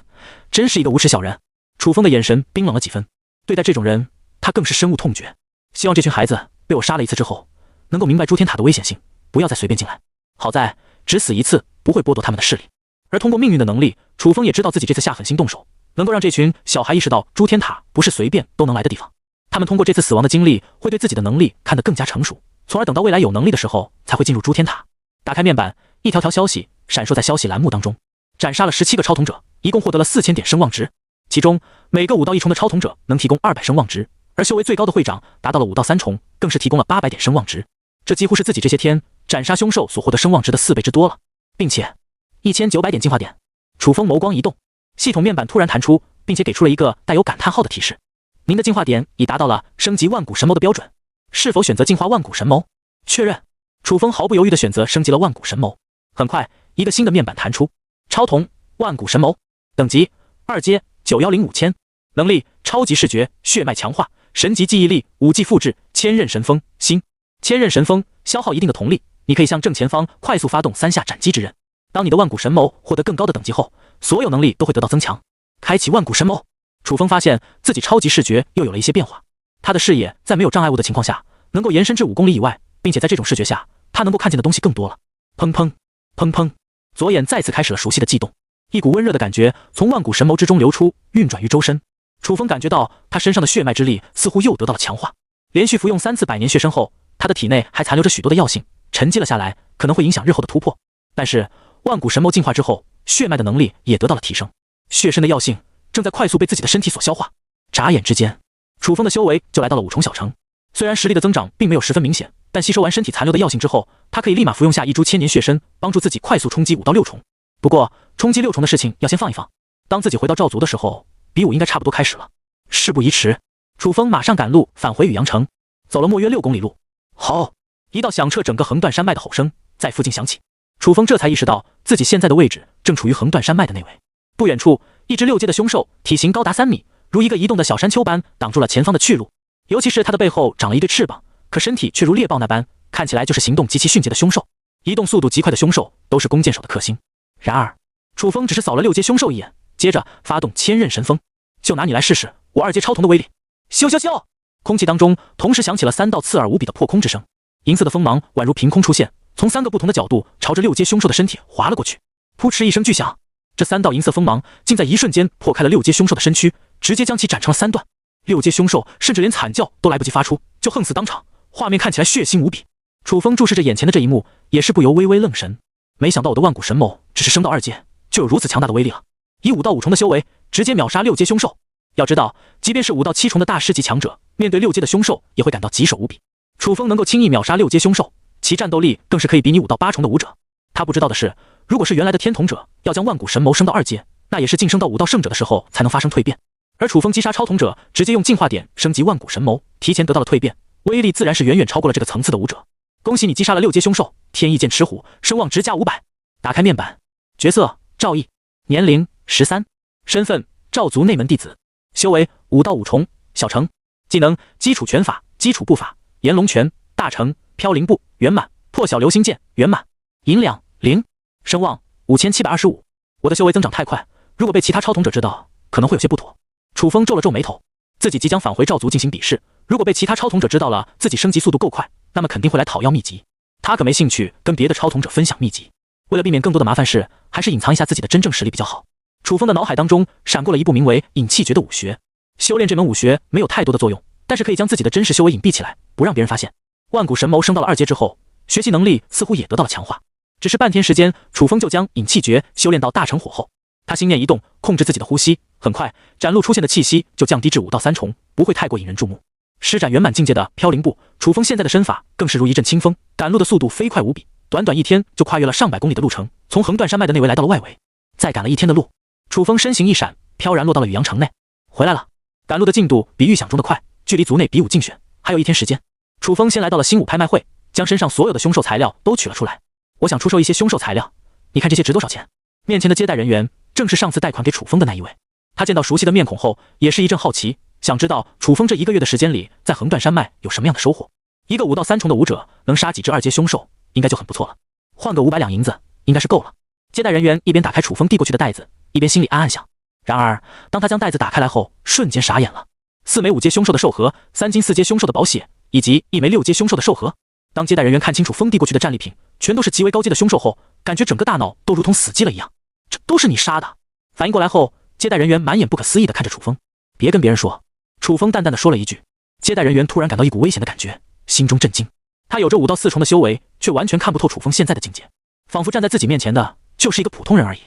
真是一个无耻小人。楚风的眼神冰冷了几分，对待这种人，他更是深恶痛绝。希望这群孩子被我杀了一次之后，能够明白诸天塔的危险性，不要再随便进来。好在只死一次不会剥夺他们的势力，而通过命运的能力，楚风也知道自己这次下狠心动手，能够让这群小孩意识到诸天塔不是随便都能来的地方。他们通过这次死亡的经历，会对自己的能力看得更加成熟，从而等到未来有能力的时候才会进入诸天塔。打开面板，一条条消息闪烁在消息栏目当中。斩杀了17个超统者，一共获得了4000点声望值，其中每个5到1重的超统者能提供200声望值，而修为最高的会长达到了5到3重，更是提供了800点声望值。这几乎是自己这些天斩杀凶兽所获得声望值的4倍之多了，并且1900点进化点。楚风眸光一动，系统面板突然弹出，并且给出了一个带有感叹号的提示：您的进化点已达到了升级万古神眸的标准，是否选择进化万古神眸？确认。楚风毫不犹豫地选择升级了万古神眸。很快，一个新的面板弹出：超瞳万古神眸，等级2阶9105000，能力超级视觉，血脉强化，神级记忆力，5G复制，千仞神锋，新千仞神锋消耗一定的瞳力，你可以向正前方快速发动3下斩击之刃。当你的万古神眸获得更高的等级后，所有能力都会得到增强。开启万古神眸，楚风发现自己超级视觉又有了一些变化，他的视野在没有障碍物的情况下，能够延伸至5公里以外，并且在这种视觉下，他能够看见的东西更多了。砰砰砰砰，左眼再次开始了熟悉的悸动，一股温热的感觉从万古神眸之中流出，运转于周身。楚风感觉到他身上的血脉之力似乎又得到了强化。连续服用3次百年血参后，他的体内还残留着许多的药性，沉积了下来，可能会影响日后的突破。但是万古神眸进化之后，血脉的能力也得到了提升，血参的药性正在快速被自己的身体所消化。眨眼之间，楚风的修为就来到了5重小成。虽然实力的增长并没有十分明显，但吸收完身体残留的药性之后，他可以立马服用下一株千年血参，帮助自己快速冲击5到6重。不过冲击6重的事情要先放一放，当自己回到赵族的时候，比武应该差不多开始了。事不宜迟，楚风马上赶路返回雨阳城，走了莫约6公里路。吼！一道响彻整个横断山脉的吼声在附近响起，楚风这才意识到自己现在的位置正处于横断山脉的内围。不远处，一只6阶的凶兽，体型高达3米，如一个移动的小山丘般挡住了前方的去路。尤其是它的背后长了一对翅膀，可身体却如猎豹那般，看起来就是行动极其迅捷的凶兽。移动速度极快的凶兽都是弓箭手的克星。然而，楚风只是扫了6阶凶兽一眼，接着发动千仞神锋，就拿你来试试我2阶超瞳的威力！咻咻咻！空气当中同时响起了3道刺耳无比的破空之声，银色的锋芒宛如凭空出现，从3个不同的角度朝着6阶凶兽的身体划了过去。扑哧一声巨响，这3道银色锋芒竟在一瞬间破开了6阶凶兽的身躯，直接将其斩成了3段。6阶凶兽甚至连惨叫都来不及发出，就横死当场，画面看起来血腥无比。楚风注视着眼前的这一幕，也是不由微微愣神。没想到我的万古神谋只是升到2阶，就有如此强大的威力了。以5到5重的修为，直接秒杀6阶凶兽。要知道，即便是5到7重的大师级强者，面对6阶的凶兽也会感到棘手无比。楚风能够轻易秒杀6阶凶兽，其战斗力更是可以比拟5到8重的武者。他不知道的是，如果是原来的天童者，要将万古神谋升到2阶，那也是晋升到5到圣者的时候才能发生蜕变。而楚风击杀超童者，直接用进化点升级万古神谋，提前得到了蜕变，威力自然是远远超过了这个层次的武者。恭喜你击杀了6阶凶兽，天翼剑齿虎，声望值加500。打开面板，角色赵毅，年龄13，身份赵族内门弟子，修为5到5重，小成，技能基础拳法、基础步法、炎龙拳、大成、飘零步圆满，破晓流星剑圆满，银两0，声望5725。我的修为增长太快，如果被其他超童者知道，可能会有些不妥。楚风皱了皱眉头，自己即将返回赵族进行比试，如果被其他超童者知道了自己升级速度够快，那么肯定会来讨要秘籍。他可没兴趣跟别的超童者分享秘籍，为了避免更多的麻烦事，还是隐藏一下自己的真正实力比较好。楚风的脑海当中闪过了一部名为隐气诀的武学，修炼这门武学没有太多的作用，但是可以将自己的真实修为隐蔽起来，不让别人发现。万古神谋升到了2阶之后，学习能力似乎也得到了强化，只是半天时间，楚风就将隐气诀修炼到大成火候。他心念一动，控制自己的呼吸，很快展露出现的气息就降低至5到3重，不会太过引人注目。施展圆满境界的飘零步，楚风现在的身法更是如一阵清风，赶路的速度飞快无比，短短1天就跨越了上百公里的路程，从横断山脉的内围来到了外围。再赶了1天的路，楚风身形一闪，飘然落到了雨阳城内。回来了，赶路的进度比预想中的快，距离族内比武竞选还有1天时间。楚风先来到了新武拍卖会，将身上所有的凶兽材料都取了出来。我想出售一些凶兽材料，你看这些值多少钱？面前的接待人员正是上次贷款给楚风的那一位。他见到熟悉的面孔后，也是一阵好奇，想知道楚风这1个月的时间里，在横断山脉有什么样的收获。一个5到3重的武者能杀几只2阶凶兽，应该就很不错了。换个500两银子，应该是够了。接待人员一边打开楚风递过去的袋子，一边心里暗暗想。然而，当他将袋子打开来后，瞬间傻眼了：4枚5阶凶兽的兽核，3斤4阶凶兽的宝血，以及1枚6阶凶兽的兽核。当接待人员看清楚风递过去的战利品，全都是极为高阶的凶兽后，感觉整个大脑都如同死机了一样。这都是你杀的？反应过来后，接待人员满眼不可思议地看着楚风。别跟别人说。楚风淡淡地说了一句。接待人员突然感到一股危险的感觉，心中震惊。他有着5到4重的修为，却完全看不透楚风现在的境界，仿佛站在自己面前的就是一个普通人而已。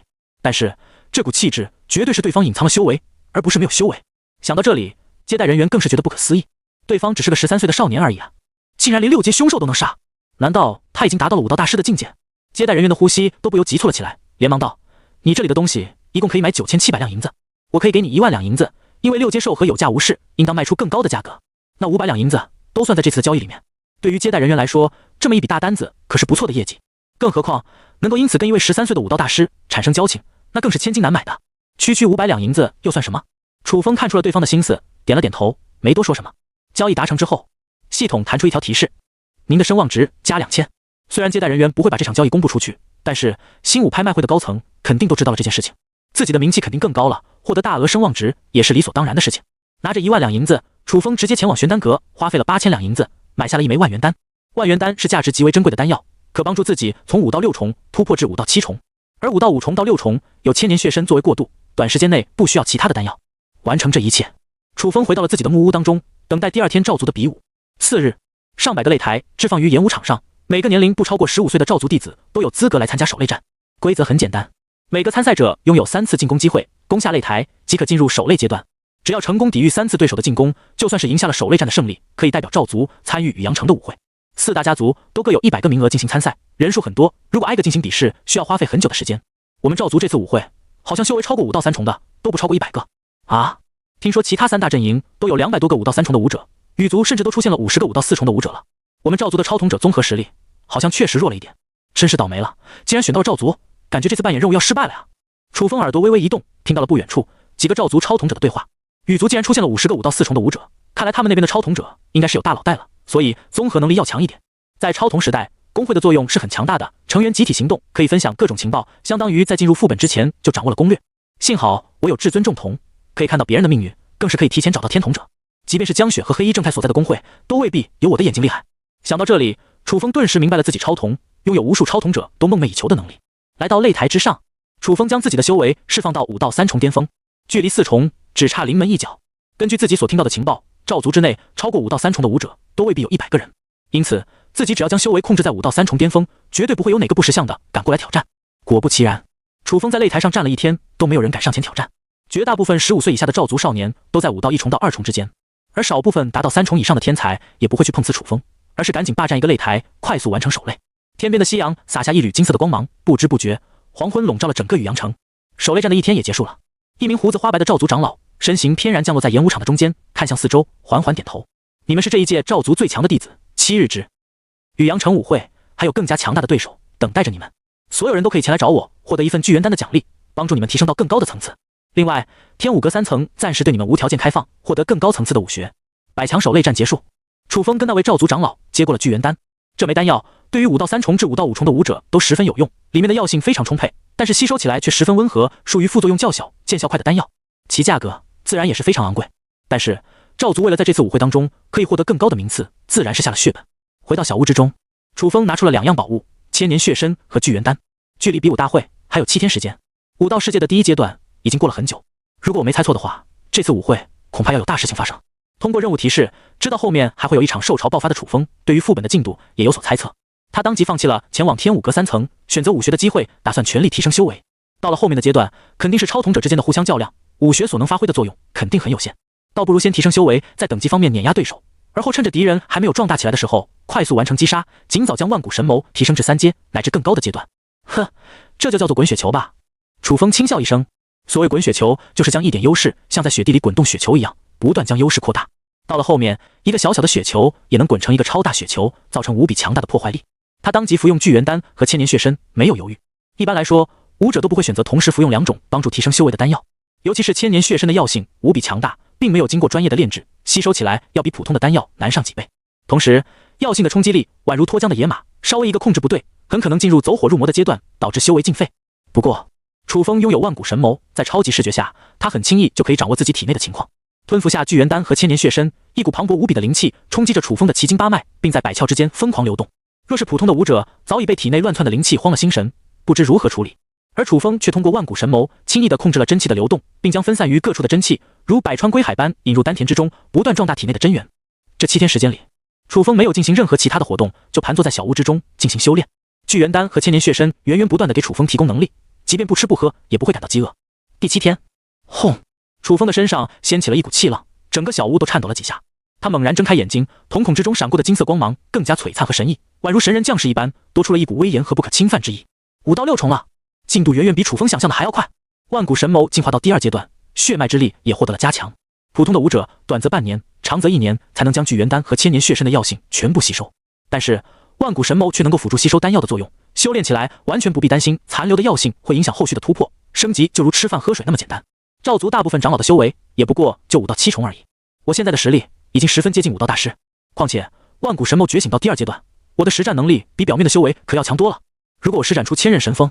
但是这股气质绝对是对方隐藏了修为，而不是没有修为。想到这里，接待人员更是觉得不可思议。对方只是个13岁的少年而已啊，竟然连6阶凶兽都能杀，难道他已经达到了武道大师的境界？接待人员的呼吸都不由急促了起来，连忙道：“你这里的东西一共可以买9700两银子，我可以给你1万两银子，因为6阶兽核有价无市，应当卖出更高的价格。那500两银子都算在这次的交易里面。”对于接待人员来说，这么一笔大单子可是不错的业绩，更何况能够因此跟一位13岁的武道大师产生交情，那更是千金难买的。区区500两银子又算什么？楚风看出了对方的心思，点了点头，没多说什么。交易达成之后，系统弹出一条提示：您的声望值加2000。虽然接待人员不会把这场交易公布出去，但是新武拍卖会的高层肯定都知道了这件事情，自己的名气肯定更高了，获得大额声望值也是理所当然的事情。拿着1万两银子，楚风直接前往玄丹阁，花费了8000两银子买下了一枚万元丹。万元丹是价值极为珍贵的丹药，可帮助自己从5到6重突破至5到7重，而5到5重到6重有千年血参作为过渡，短时间内不需要其他的丹药。完成这一切，楚风回到了自己的木屋当中，等待第2天赵族的比武。次日，上百个擂台置放于演武场上，每个年龄不超过15岁的赵族弟子都有资格来参加狩猎战。规则很简单，每个参赛者拥有3次进攻机会，攻下擂台即可进入狩猎阶段。只要成功抵御3次对手的进攻，就算是赢下了狩猎战的胜利，可以代表赵族参与雨阳城的舞会。4大家族都各有100个名额进行参赛，人数很多，如果挨个进行比试，需要花费很久的时间。我们赵族这次舞会，好像修为超过5到3重的都不超过100个啊！听说其他3大阵营都有200多个5到3重的武者，羽族甚至都出现了50个5到4重的武者了。我们赵族的超统者综合实力好像确实弱了一点，真是倒霉了，竟然选到了赵族，感觉这次扮演任务要失败了呀！楚风耳朵微微一动，听到了不远处几个赵族超统者的对话。羽族竟然出现了50个5到4重的武者，看来他们那边的超统者应该是有大佬带了，所以综合能力要强一点。在超统时代，工会的作用是很强大的，成员集体行动，可以分享各种情报，相当于在进入副本之前就掌握了攻略。幸好我有至尊重瞳，可以看到别人的命运，更是可以提前找到天统者。即便是江雪和黑衣正太所在的工会，都未必有我的眼睛厉害。想到这里，楚风顿时明白了自己超瞳拥有无数超统者都梦寐以求的能力。来到擂台之上，楚风将自己的修为释放到5到3重巅峰，距离4重只差临门一脚。根据自己所听到的情报，赵族之内超过5到3重的武者都未必有100个人，因此自己只要将修为控制在5到3重巅峰，绝对不会有哪个不识相的敢过来挑战。果不其然，楚风在擂台上站了一天，都没有人敢上前挑战。绝大部分15岁以下的赵族少年都在5到1重到2重之间，而少部分达到3重以上的天才也不会去碰瓷楚风，而是赶紧霸占一个擂台，快速完成守擂。天边的夕阳洒下一缕金色的光芒，不知不觉黄昏笼罩了整个雨阳城。守擂战的一天也结束了。一名胡子花白的赵族长老身形翩然降落在演武场的中间，看向四周，缓缓点头：“你们是这一届赵族最强的弟子，7日之雨阳城舞会还有更加强大的对手等待着你们，所有人都可以前来找我，获得一份聚元丹的奖励，帮助你们提升到更高的层次。另外，天武阁3层暂时对你们无条件开放，获得更高层次的武学。”百强守擂战结束，楚风跟那位赵族长老接过了聚元丹。这枚丹药对于5到3重至5到5重的武者都十分有用，里面的药性非常充沛，但是吸收起来却十分温和，属于副作用较小、见效快的丹药，其价格自然也是非常昂贵。但是赵族为了在这次舞会当中可以获得更高的名次，自然是下了血本。回到小屋之中，楚风拿出了2样宝物：千年血参和聚元丹。距离比武大会还有7天时间，武道世界的第一阶段已经过了很久。如果我没猜错的话，这次舞会恐怕要有大事情发生。通过任务提示，知道后面还会有一场兽潮爆发的楚风，对于副本的进度也有所猜测。他当即放弃了前往天武阁3层选择武学的机会，打算全力提升修为。到了后面的阶段，肯定是超同者之间的互相较量，武学所能发挥的作用肯定很有限，倒不如先提升修为，在等级方面碾压对手，而后趁着敌人还没有壮大起来的时候，快速完成击杀，尽早将万古神谋提升至3阶乃至更高的阶段。呵，这就叫做滚雪球吧。楚风轻笑一声，所谓滚雪球，就是将一点优势像在雪地里滚动雪球一样，不断将优势扩大。到了后面，一个小小的雪球也能滚成一个超大雪球，造成无比强大的破坏力。他当即服用聚元丹和千年血参，没有犹豫。一般来说，武者都不会选择同时服用2种帮助提升修为的丹药，尤其是千年血参的药性无比强大，并没有经过专业的炼制，吸收起来要比普通的丹药难上几倍。同时，药性的冲击力宛如脱缰的野马，稍微一个控制不对，很可能进入走火入魔的阶段，导致修为尽废。不过，楚风拥有万古神谋，在超级视觉下，他很轻易就可以掌握自己体内的情况。吞服下聚元丹和千年血参，一股磅礴无比的灵气冲击着楚风的奇经八脉，并在百窍之间疯狂流动。若是普通的武者，早已被体内乱窜的灵气慌了心神，不知如何处理。而楚风却通过万古神谋，轻易地控制了真气的流动，并将分散于各处的真气如百川归海般引入丹田之中，不断壮大体内的真元。这7天时间里，楚风没有进行任何其他的活动，就盘坐在小屋之中进行修炼。聚元丹和千年血参源源不断地给楚风提供能力，即便不吃不喝，也不会感到饥饿。第7天，轰！楚风的身上掀起了一股气浪，整个小屋都颤抖了几下。他猛然睁开眼睛，瞳孔之中闪过的金色光芒更加璀璨和神异，宛如神人降世一般，多出了一股威严和不可侵犯之意。5到6重了，进度远远比楚风想象的还要快。万古神谋进化到第2阶段，血脉之力也获得了加强。普通的武者短则半年，长则1年才能将聚元丹和千年血参的药性全部吸收，但是万古神谋却能够辅助吸收丹药的作用，修炼起来完全不必担心残留的药性会影响后续的突破，升级就如吃饭喝水那么简单。赵族大部分长老的修为也不过就5到7重而已，我现在的实力已经十分接近武道大师，况且万古神谋觉醒到第2阶段，我的实战能力比表面的修为可要强多了。如果我施展出千仞神锋，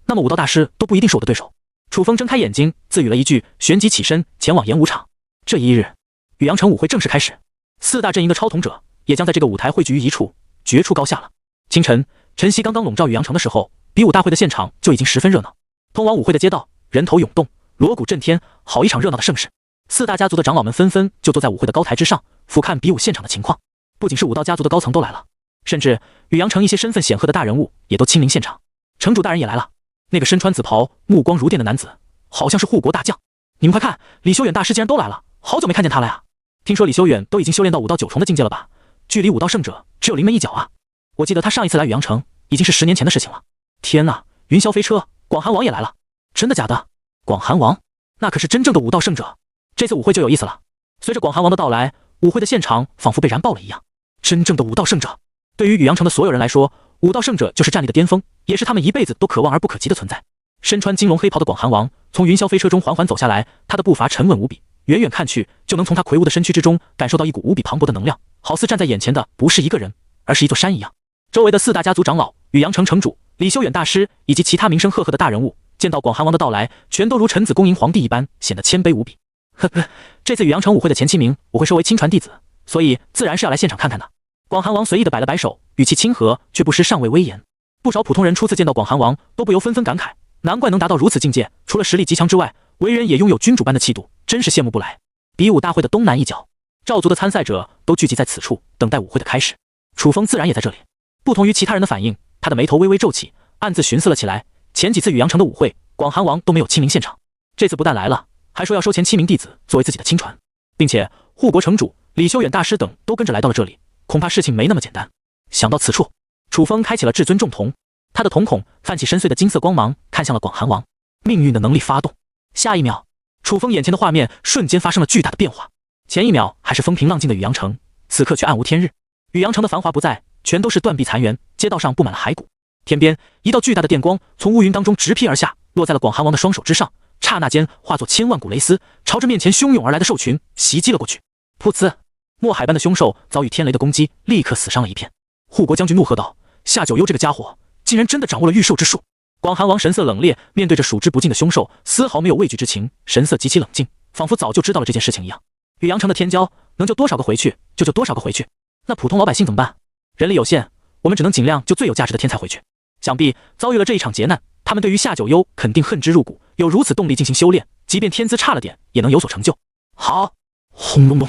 那么武道大师都不一定是我的对手。楚风睁开眼睛，自语了一句，旋即起身前往演武场。这一日，雨阳城舞会正式开始，4大阵营的超统者也将在这个舞台汇聚于一处，决出高下了。清晨，晨曦刚刚笼罩雨阳城的时候，比武大会的现场就已经十分热闹，通往舞会的街道人头涌动，锣鼓震天，好一场热闹的盛事。4大家族的长老们纷纷就坐在舞会的高台之上，俯瞰比武现场的情况。不仅是武道家族的高层都来了，甚至雨阳城一些身份显赫的大人物也都亲临现场。城主大人也来了，那个身穿紫袍、目光如电的男子，好像是护国大将。你们快看，李修远大师竟然都来了，好久没看见他了呀！听说李修远都已经修炼到5到9重的境界了吧？距离武道圣者只有临门一脚啊！我记得他上一次来雨阳城已经是10年前的事情了。天哪，云霄飞车，广寒王也来了！真的假的？广寒王，那可是真正的武道圣者。这次舞会就有意思了。随着广寒王的到来，舞会的现场仿佛被燃爆了一样。真正的武道圣者，对于雨阳城的所有人来说，武道圣者就是战力的巅峰，也是他们一辈子都可望而不可及的存在。身穿金龙黑袍的广寒王从云霄飞车中缓缓走下来，他的步伐沉稳无比，远远看去就能从他魁梧的身躯之中感受到一股无比磅礴的能量，好似站在眼前的不是一个人，而是一座山一样。周围的4大家族长老、雨阳城城主、李修远大师以及其他名声赫赫的大人物，见到广寒王的到来，全都如臣子恭迎皇帝一般，显得谦卑无比。呵呵，这次雨阳城舞会的前7名，我会收为亲传弟子，所以自然是要来现场看看的。广寒王随意的摆了摆手，语气亲和，却不失上位威严。不少普通人初次见到广寒王，都不由纷纷感慨：难怪能达到如此境界，除了实力极强之外，为人也拥有君主般的气度，真是羡慕不来。比武大会的东南一角，赵族的参赛者都聚集在此处，等待舞会的开始。楚风自然也在这里。不同于其他人的反应，他的眉头微微皱起，暗自寻思了起来。前几次宇阳城的舞会，广寒王都没有亲临现场，这次不但来了，还说要收前7名弟子作为自己的亲传，并且护国城主、李修远大师等都跟着来到了这里，恐怕事情没那么简单。想到此处，楚风开启了至尊重瞳，他的瞳孔泛起深邃的金色光芒，看向了广寒王。命运的能力发动，下一秒，楚风眼前的画面瞬间发生了巨大的变化。前一秒还是风平浪静的宇阳城，此刻却暗无天日。宇阳城的繁华不再，全都是断壁残垣，街道上布满了骸骨。天边一道巨大的电光从乌云当中直劈而下，落在了广寒王的双手之上，刹那间化作千万股蕾丝，朝着面前汹涌而来的兽群袭击了过去。噗呲，墨海般的凶兽遭遇天雷的攻击，立刻死伤了一片。护国将军怒喝道：“夏九幽这个家伙，竟然真的掌握了御兽之术！”广寒王神色冷冽，面对着数之不尽的凶兽，丝毫没有畏惧之情，神色极其冷静，仿佛早就知道了这件事情一样。宇阳城的天骄能救多少个回去就救多少个回去，那普通老百姓怎么办？人力有限，我们只能尽量救最有价值的天才回去。想必遭遇了这一场劫难，他们对于夏九幽肯定恨之入骨，有如此动力进行修炼，即便天资差了点，也能有所成就。好，轰隆隆，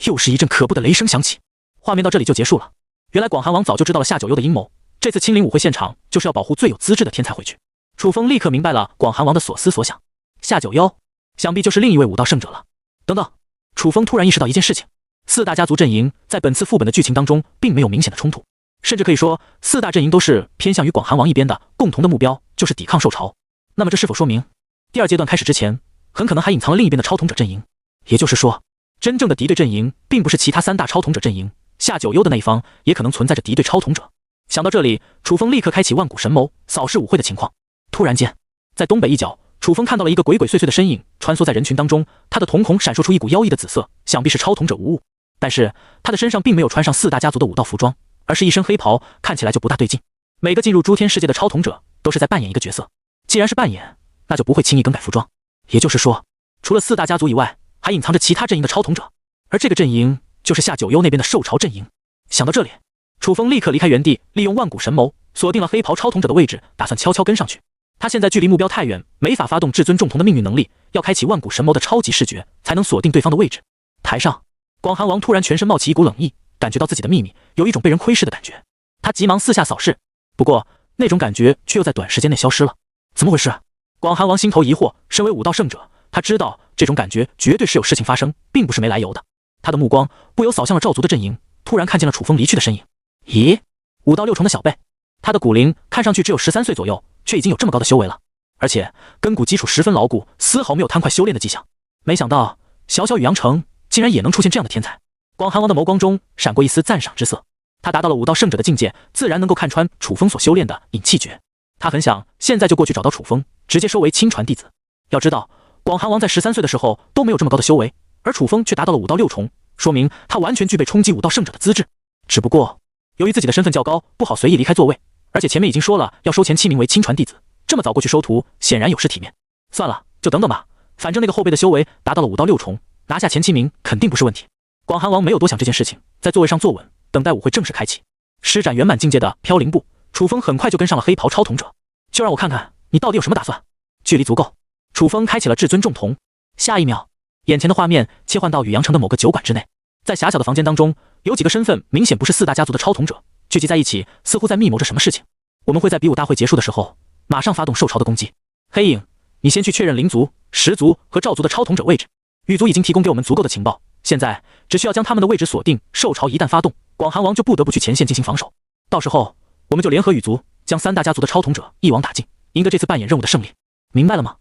又是一阵可怖的雷声响起。画面到这里就结束了。原来广寒王早就知道了夏九幽的阴谋，这次亲临舞会现场就是要保护最有资质的天才回去。楚风立刻明白了广寒王的所思所想，夏九幽想必就是另一位武道圣者了。等等，楚风突然意识到一件事情，四大家族阵营在本次副本的剧情当中并没有明显的冲突，甚至可以说四大阵营都是偏向于广寒王一边的，共同的目标就是抵抗兽潮。那么这是否说明第二阶段开始之前，很可能还隐藏了另一边的超统者阵营？也就是说，真正的敌对阵营并不是其他三大超统者阵营，夏九幽的那一方也可能存在着敌对超统者。想到这里，楚风立刻开启万古神眸，扫视舞会的情况。突然间，在东北一角，楚风看到了一个鬼鬼祟祟的身影穿梭在人群当中，他的瞳孔闪烁出一股妖异的紫色，想必是超统者无误。但是他的身上并没有穿上四大家族的武道服装，而是一身黑袍，看起来就不大对劲。每个进入诸天世界的超统者都是在扮演一个角色，既然是扮演，那就不会轻易更改服装。也就是说，除了四大家族以外，还隐藏着其他阵营的超统者，而这个阵营就是夏九幽那边的兽潮阵营。想到这里，楚风立刻离开原地，利用万古神眸锁定了黑袍超统者的位置，打算悄悄跟上去。他现在距离目标太远，没法发动至尊重瞳的命运能力，要开启万古神眸的超级视觉，才能锁定对方的位置。台上，广寒王突然全身冒起一股冷意，感觉到自己的秘密有一种被人窥视的感觉。他急忙四下扫视，不过那种感觉却又在短时间内消失了。怎么回事？广寒王心头疑惑，身为武道圣者，他知道这种感觉绝对是有事情发生，并不是没来由的。他的目光不由扫向了赵族的阵营，突然看见了楚风离去的身影。咦，5到6重的小辈，他的骨龄看上去只有13岁左右，却已经有这么高的修为了，而且根骨基础十分牢固，丝毫没有贪快修炼的迹象。没想到小小宇阳城竟然也能出现这样的天才。广寒王的眸光中闪过一丝赞赏之色，他达到了武道圣者的境界，自然能够看穿楚风所修炼的隐气诀。他很想现在就过去找到楚风，直接收为亲传弟子。要知道，广寒王在13岁的时候都没有这么高的修为，而楚风却达到了5到6重，说明他完全具备冲击武道圣者的资质。只不过由于自己的身份较高，不好随意离开座位，而且前面已经说了要收前7名为亲传弟子，这么早过去收徒显然有失体面。算了，就等等吧，反正那个后辈的修为达到了5到6重，拿下前7名肯定不是问题。广寒王没有多想这件事情，在座位上坐稳，等待舞会正式开启。施展圆满境界的飘零步，楚风很快就跟上了黑袍超统者。就让我看看你到底有什么打算。距离足够，楚风开启了至尊重瞳。下一秒，眼前的画面切换到宇阳城的某个酒馆之内，在狭小的房间当中，有几个身份明显不是四大家族的超统者聚集在一起，似乎在密谋着什么事情。我们会在比武大会结束的时候马上发动兽潮的攻击。黑影，你先去确认灵族、石族和赵族的超统者位置。羽族已经提供给我们足够的情报，现在只需要将他们的位置锁定，兽潮一旦发动，广寒王就不得不去前线进行防守。到时候我们就联合羽族，将3大家族的超统者一网打尽，赢得这次扮演任务的胜利。明白了吗？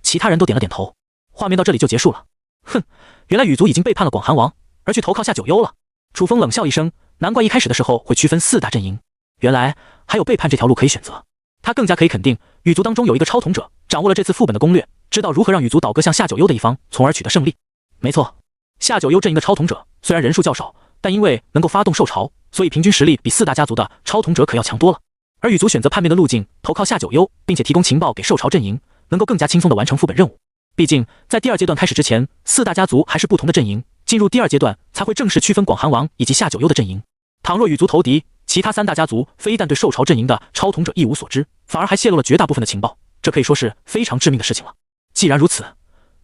其他人都点了点头。画面到这里就结束了。哼，原来羽族已经背叛了广寒王，而去投靠夏九幽了。楚风冷笑一声，难怪一开始的时候会区分4大阵营，原来还有背叛这条路可以选择。他更加可以肯定，羽族当中有一个超统者掌握了这次副本的攻略，知道如何让羽族倒戈向夏九幽的一方，从而取得胜利。没错，夏九幽阵营的超统者虽然人数较少，但因为能够发动兽潮，所以平均实力比4大家族的超统者可要强多了。而羽族选择叛变的路径，投靠夏九幽，并且提供情报给兽潮阵营，能够更加轻松地完成副本任务。毕竟在第2阶段开始之前，4大家族还是不同的阵营，进入第2阶段才会正式区分广寒王以及夏九幽的阵营。倘若羽族投敌，其他3大家族非但对兽潮阵营的超统者一无所知，反而还泄露了绝大部分的情报，这可以说是非常致命的事情了。既然如此，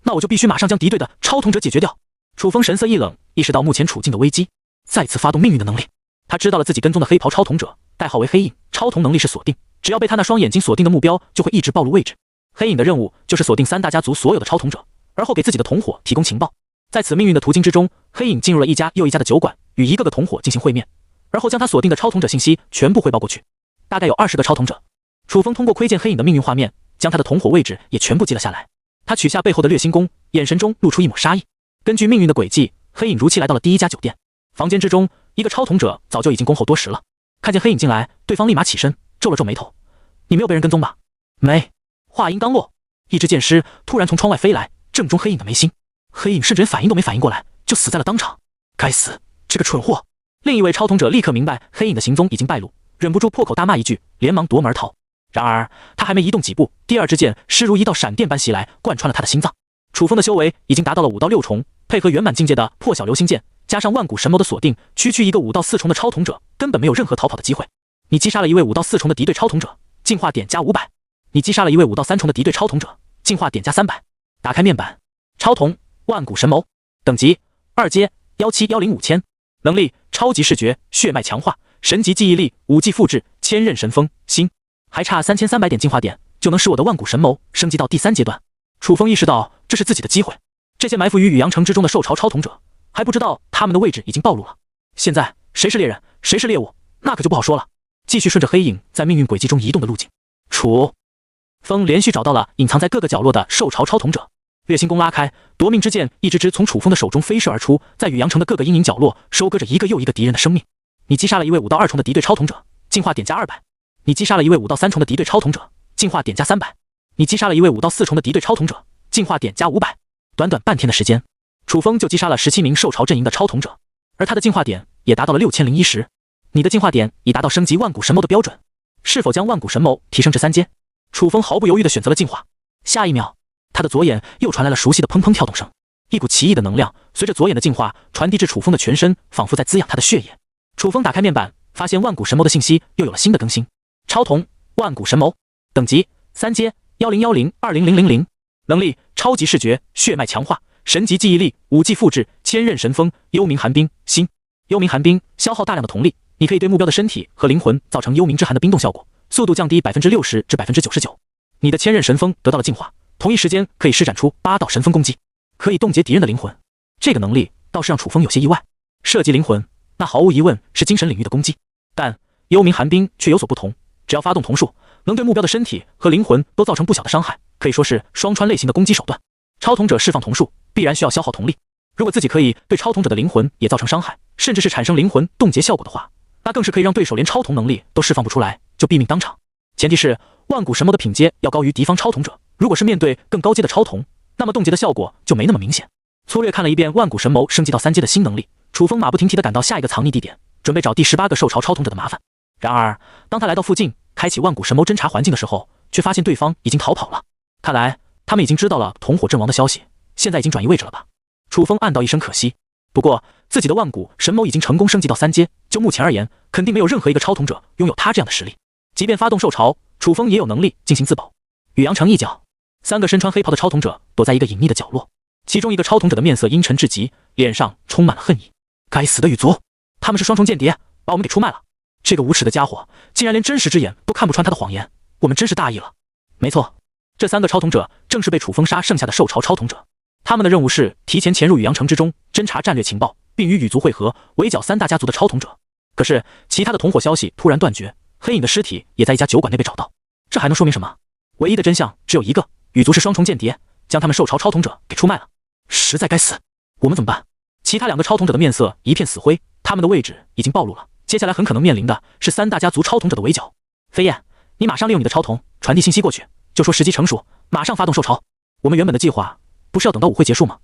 那我就必须马上将敌对的超统者解决掉。楚风神色一冷，意识到目前处境的危机，再次发动命运的能力。他知道了自己跟踪的黑袍超统者代号为黑影，超瞳能力是锁定，只要被他那双眼睛锁定的目标就会一直暴露位置。黑影的任务就是锁定三大家族所有的超统者，而后给自己的同伙提供情报。在此命运的途径之中，黑影进入了一家又一家的酒馆，与一个个同伙进行会面，而后将他锁定的超统者信息全部汇报过去。大概有20个超统者。楚风通过窥见黑影的命运画面，将他的同伙位置也全部记了下来。他取下背后的掠星弓，眼神中露出一抹杀意。根据命运的轨迹，黑影如期来到了第一家酒店。房间之中，一个超统者早就已经恭候多时了。看见黑影进来，对方立马起身，皱了皱眉头：“你没有被人跟踪吧？”“没。”话音刚落，一支箭矢突然从窗外飞来，正中黑影的眉心。黑影甚至连反应都没反应过来，就死在了当场。该死，这个蠢货！另一位超统者立刻明白黑影的行踪已经败露，忍不住破口大骂一句，连忙夺门而逃。然而他还没移动几步，第二支箭势如一道闪电般袭来，贯穿了他的心脏。楚风的修为已经达到了5到6重，配合圆满境界的破晓流星剑，加上万古神谋的锁定，区区一个5到4重的超统者根本没有任何逃跑的机会。你击杀了一位5到4重的敌对超统者，进化点加500。你击杀了一位5到3重的敌对超统者，进化点加300。打开面板，超统万古神谋，等级2阶17105千，能力超级视觉，血脉强化，神级记忆力，5技复制，千仞神锋星，还差3300点进化点就能使我的万古神谋升级到第3阶段。楚风意识到这是自己的机会，这些埋伏于雨阳城之中的兽潮超统者还不知道他们的位置已经暴露了。现在谁是猎人，谁是猎物，那可就不好说了。继续顺着黑影在命运轨迹中移动的路径，楚风连续找到了隐藏在各个角落的兽潮超统者。掠星弓拉开，夺命之剑一支支从楚风的手中飞射而出，在雨阳城的各个阴影角落收割着一个又一个敌人的生命。你击杀了一位5到2重的敌对超统者，进化点加200。你击杀了一位5到3重的敌对超统者，进化点加300。你击杀了一位5到4重的敌对超统者，进化点加500。短短半天的时间，楚风就击杀了17名兽潮阵营的超统者，而他的进化点也达到了6010。你的进化点已达到升级万古神谋的标准，是否将万古神谋提升至3阶？楚风毫不犹豫地选择了进化。下一秒，他的左眼又传来了熟悉的砰砰跳动声，一股奇异的能量随着左眼的进化传递至楚风的全身，仿佛在滋养他的血液。楚风打开面板，发现万古神谋的信息又有了新的更新。超统万古神谋，等级3阶10102000，能力超级视觉，血脉强化，神级记忆力，5技复制，千仞神锋，幽冥寒冰星。幽冥寒冰消耗大量的瞳力，你可以对目标的身体和灵魂造成幽冥之寒的冰冻效果，速度降低60%至99%。你的千仞神锋得到了进化，同一时间可以施展出8道神锋攻击，可以冻结敌人的灵魂。这个能力倒是让楚风有些意外。涉及灵魂，那毫无疑问是精神领域的攻击，但幽冥寒冰却有所不同，只要发动瞳术，能对目标的身体和灵魂都造成不小的伤害，可以说是双穿类型的攻击手段。超统者释放瞳术必然需要消耗瞳力，如果自己可以对超统者的灵魂也造成伤害，甚至是产生灵魂冻结效果的话，那更是可以让对手连超瞳能力都释放不出来，就毙命当场。前提是万古神谋的品阶要高于敌方超统者，如果是面对更高阶的超瞳，那么冻结的效果就没那么明显。粗略看了一遍万古神谋升级到3阶的新能力，楚风马不停蹄地赶到下一个藏匿地点，准备找第18个兽潮超统者的麻烦。然而当他来到附近开启万古神谋侦查环境的时候，却发现对方已经逃跑了。看来他们已经知道了同伙阵亡的消息，现在已经转移位置了吧。楚风暗道一声可惜，不过自己的万古神谋已经成功升级到3阶，就目前而言，肯定没有任何一个超统者拥有他这样的实力。即便发动兽潮，楚风也有能力进行自保。雨阳城一角，3个身穿黑袍的超统者躲在一个隐秘的角落，其中一个超统者的面色阴沉至极，脸上充满了恨意。该死的羽族，他们是双重间谍，把我们给出卖了。这个无耻的家伙竟然连真实之眼都看不穿他的谎言，我们真是大意了。没错，这3个超统者正是被楚风杀剩下的兽潮超统者，他们的任务是提前潜入雨阳城之中，侦查战略情报，并与羽族会合，围剿3大家族的超统者。可是其他的同伙消息突然断绝，黑影的尸体也在一家酒馆内被找到，这还能说明什么？唯一的真相只有一个，羽族是双重间谍，将他们兽潮超统者给出卖了。实在该死，我们怎么办？其他2个超统者的面色一片死灰，他们的位置已经暴露了，接下来很可能面临的是3大家族超统者的围剿。飞燕，你马上利用你的超瞳传递信息过去，就说时机成熟，马上发动兽潮。我们原本的计划不是要等到舞会结束吗？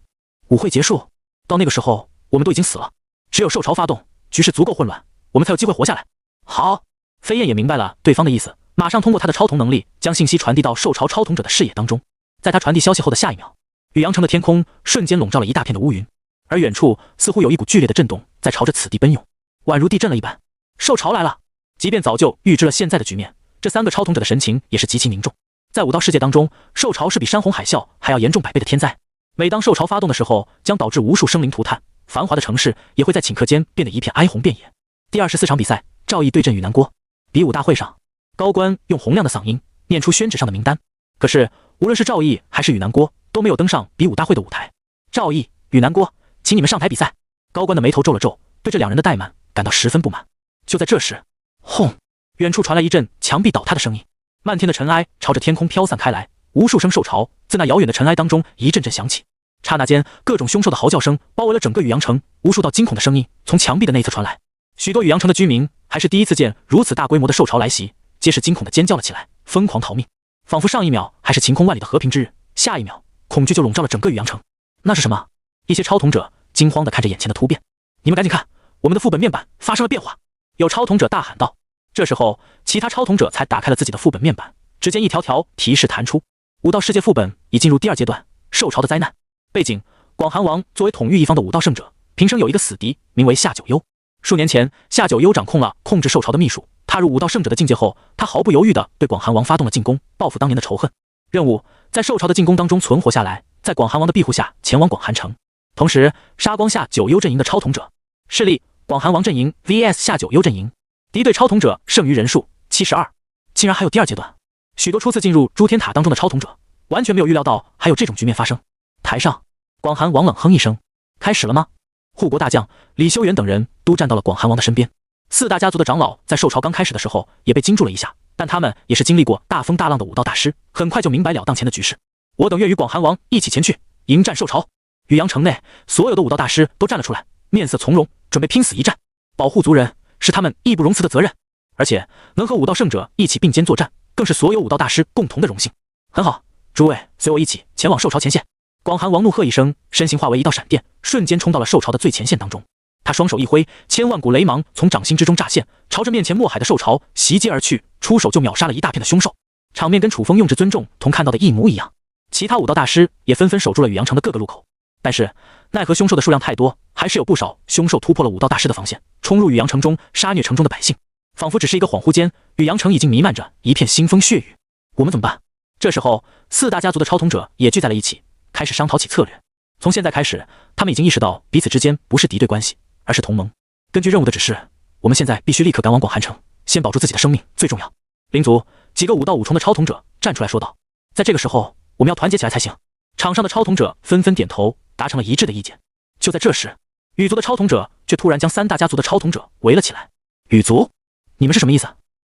舞会结束，到那个时候我们都已经死了，只有兽潮发动，局势足够混乱，我们才有机会活下来。好，飞燕也明白了对方的意思，马上通过他的超瞳能力将信息传递到兽潮超统者的视野当中。在他传递消息后的下一秒，雨阳城的天空瞬间笼罩了一大片的乌云，而远处似乎有一股剧烈的震动在朝着此地奔涌，宛如地震了一般。兽潮来了！即便早就预知了现在的局面，这3个超统者的神情也是极其凝重。在武道世界当中，兽潮是比山洪海啸还要严重100倍的天灾。每当兽潮发动的时候，将导致无数生灵涂炭，繁华的城市也会在顷刻间变得一片哀鸿遍野。第24场比赛，赵毅对阵宇南郭。比武大会上，高官用洪亮的嗓音念出宣纸上的名单。可是，无论是赵毅还是宇南郭，都没有登上比武大会的舞台。赵毅、宇南郭，请你们上台比赛。高官的眉头皱了皱，对这两人的怠慢感到十分不满。就在这时，轰！远处传来一阵墙壁倒塌的声音，漫天的尘埃朝着天空飘散开来，无数声兽潮自那遥远的尘埃当中一阵阵响起。刹那间，各种凶兽的嚎叫声包围了整个宇阳城，无数道惊恐的声音从墙壁的内侧传来。许多宇阳城的居民还是第一次见如此大规模的兽潮来袭，皆是惊恐地尖叫了起来，疯狂逃命。仿佛上一秒还是晴空万里的和平之日，下一秒恐惧就笼罩了整个宇阳城。那是什么？一些超统者惊慌地看着眼前的突变。你们赶紧看，我们的副本面板发生了变化！有超统者大喊道。这时候，其他超统者才打开了自己的副本面板，只见一条条提示弹出：武道世界副本已进入第2阶段，兽潮的灾难。背景：广寒王作为统御一方的武道圣者，平生有一个死敌，名为夏九幽。数年前，夏九幽掌控了控制兽潮的秘术，踏入武道圣者的境界后，他毫不犹豫地对广寒王发动了进攻，报复当年的仇恨。任务：在兽潮的进攻当中存活下来，在广寒王的庇护下前往广寒城，同时杀光夏九幽阵营的超统者。势力：广寒王阵营 vs 夏九幽阵营，敌对超统者剩余人数72。竟然还有第2阶段！许多初次进入诸天塔当中的超统者完全没有预料到还有这种局面发生。台上，广寒王冷哼一声：“开始了吗？”护国大将李修缘等人都站到了广寒王的身边。4大家族的长老在兽潮刚开始的时候也被惊住了一下，但他们也是经历过大风大浪的武道大师，很快就明白了当前的局势。我等愿与广寒王一起前去迎战兽潮。宇阳城内所有的武道大师都站了出来，面色从容，准备拼死一战。保护族人是他们义不容辞的责任，而且能和武道圣者一起并肩作战，更是所有武道大师共同的荣幸。很好，诸位随我一起前往兽潮前线。广寒王怒喝一声，身形化为一道闪电，瞬间冲到了兽潮的最前线当中。他双手一挥，千万股雷芒从掌心之中乍现，朝着面前墨海的兽潮袭击而去，出手就秒杀了一大片的凶兽。场面跟楚风用至尊重同看到的一模一样。其他武道大师也纷纷守住了宇阳城的各个路口，但是奈何凶兽的数量太多，还是有不少凶兽突破了武道大师的防线，冲入宇阳城中，杀虐城中的百姓。仿佛只是一个恍惚间，宇阳城已经弥漫着一片腥风血雨。我们怎么办？这时候4大家族的超统者也聚在了一起，开始商讨起策略。从现在开始，他们已经意识到彼此之间不是敌对关系，而是同盟。根据任务的指示，我们现在必须立刻赶往广寒城，先保住自己的生命最重要。灵族几个武道5重的超统者站出来说道。在这个时候，我们要团结起来才行。场上的超统者纷纷点头，达成了一致的意见。就在这时，羽族的超统者却突然将3大家族的超统者围了起来。羽族，你们是什么意思？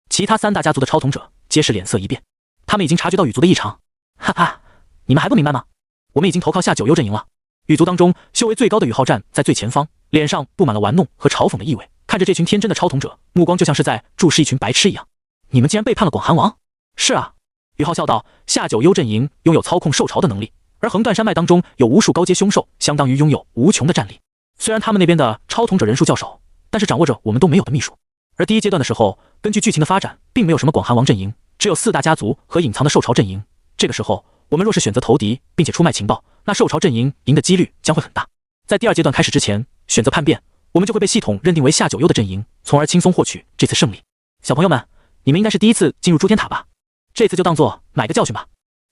其他3大家族的超统者皆是脸色一变，他们已经察觉到羽族的异常。哈哈，你们还不明白吗？我们已经投靠夏九幽阵营了。羽族当中修为最高的羽浩站在最前方，脸上布满了玩弄和嘲讽的意味，看着这群天真的超统者，目光就像是在注视一群白痴一样。你们竟然背叛了广寒王？是啊，羽浩笑道。夏九幽阵营拥有操控兽潮的能力，而横断山脉当中有无数高阶凶兽，相当于拥有无穷的战力。虽然他们那边的超统者人数较少，但是掌握着我们都没有的秘术。而第1阶段的时候，根据剧情的发展，并没有什么广寒王阵营，只有4大家族和隐藏的兽潮阵营。这个时候，我们若是选择投敌，并且出卖情报，那兽潮阵营赢的几率将会很大。在第2阶段开始之前，选择叛变，我们就会被系统认定为夏九幽的阵营，从而轻松获取这次胜利。小朋友们，你们应该是第一次进入诸天塔吧？这次就当做买个教训吧。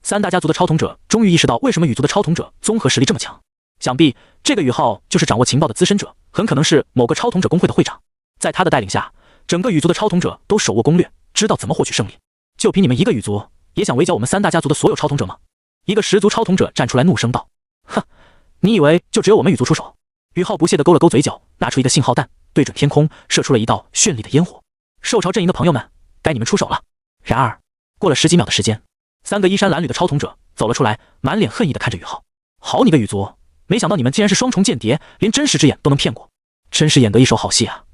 3大家族的超统者终于意识到为什么羽族的超统者综合实力这么强，想必这个羽浩就是掌握情报的资深者，很可能是某个超统者工会的会长。在他的带领下，整个羽族的超统者都手握攻略，知道怎么获取胜利。就凭你们一个羽族，也想围剿我们3大家族的所有超统者吗？一个10族超统者站出来怒声道：“哼，你以为就只有我们羽族出手？”羽浩不屑地勾了勾嘴角，拿出一个信号弹，对准天空射出了一道绚丽的烟火。兽潮阵营的朋友们，该你们出手了。然而，过了10几秒的时间，3个衣衫褴褛的超统者走了出来，满脸恨意地看着羽浩：“好你个羽族，没想到你们竟然是双重间谍，连真实之眼都能骗过，真是演得一手好戏啊！”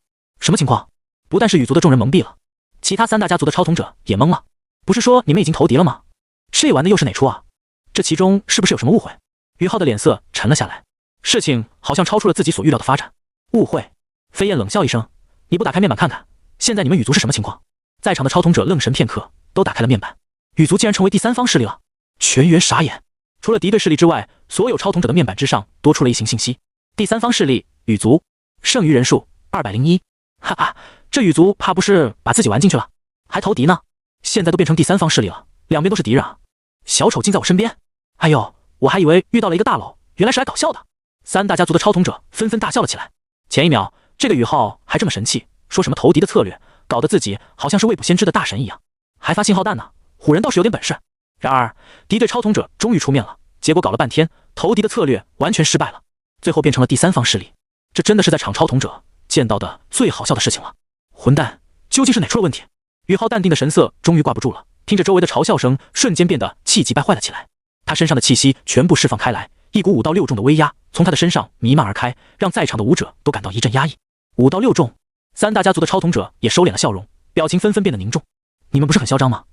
什么情况？不但是羽族的众人懵逼了，其他3大家族的超统者也懵了。不是说你们已经投敌了吗？这玩的又是哪出啊？这其中是不是有什么误会？羽浩的脸色沉了下来，事情好像超出了自己所预料的发展。误会？飞燕冷笑一声：“你不打开面板看看，现在你们羽族是什么情况？”在场的超统者愣神片刻，都打开了面板。羽族竟然成为第3方势力了，全员傻眼。除了敌对势力之外，所有超统者的面板之上多出了一行信息：第3方势力羽族，剩余人数201。哈哈，这羽族怕不是把自己玩进去了，还投敌呢？现在都变成第3方势力了，两边都是敌人啊！小丑竟在我身边！哎呦，我还以为遇到了一个大佬，原来是来搞笑的。三大家族的超统者纷纷大笑了起来。前一秒，这个宇浩还这么神气，说什么投敌的策略，搞得自己好像是未卜先知的大神一样，还发信号弹呢。唬人倒是有点本事。然而，敌对超统者终于出面了，结果搞了半天，投敌的策略完全失败了，最后变成了第三方势力。这真的是在场超统者见到的最好笑的事情了。混蛋，究竟是哪出了问题？宇浩淡定的神色终于挂不住了，听着周围的嘲笑声，瞬间变得气急败坏了起来。他身上的气息全部释放开来，一股5到6重的威压从他的身上弥漫而开，让在场的武者都感到一阵压抑。5到6重，三大家族的超统者也收敛了笑容，表情纷纷变得凝重。你们不是很嚣张吗？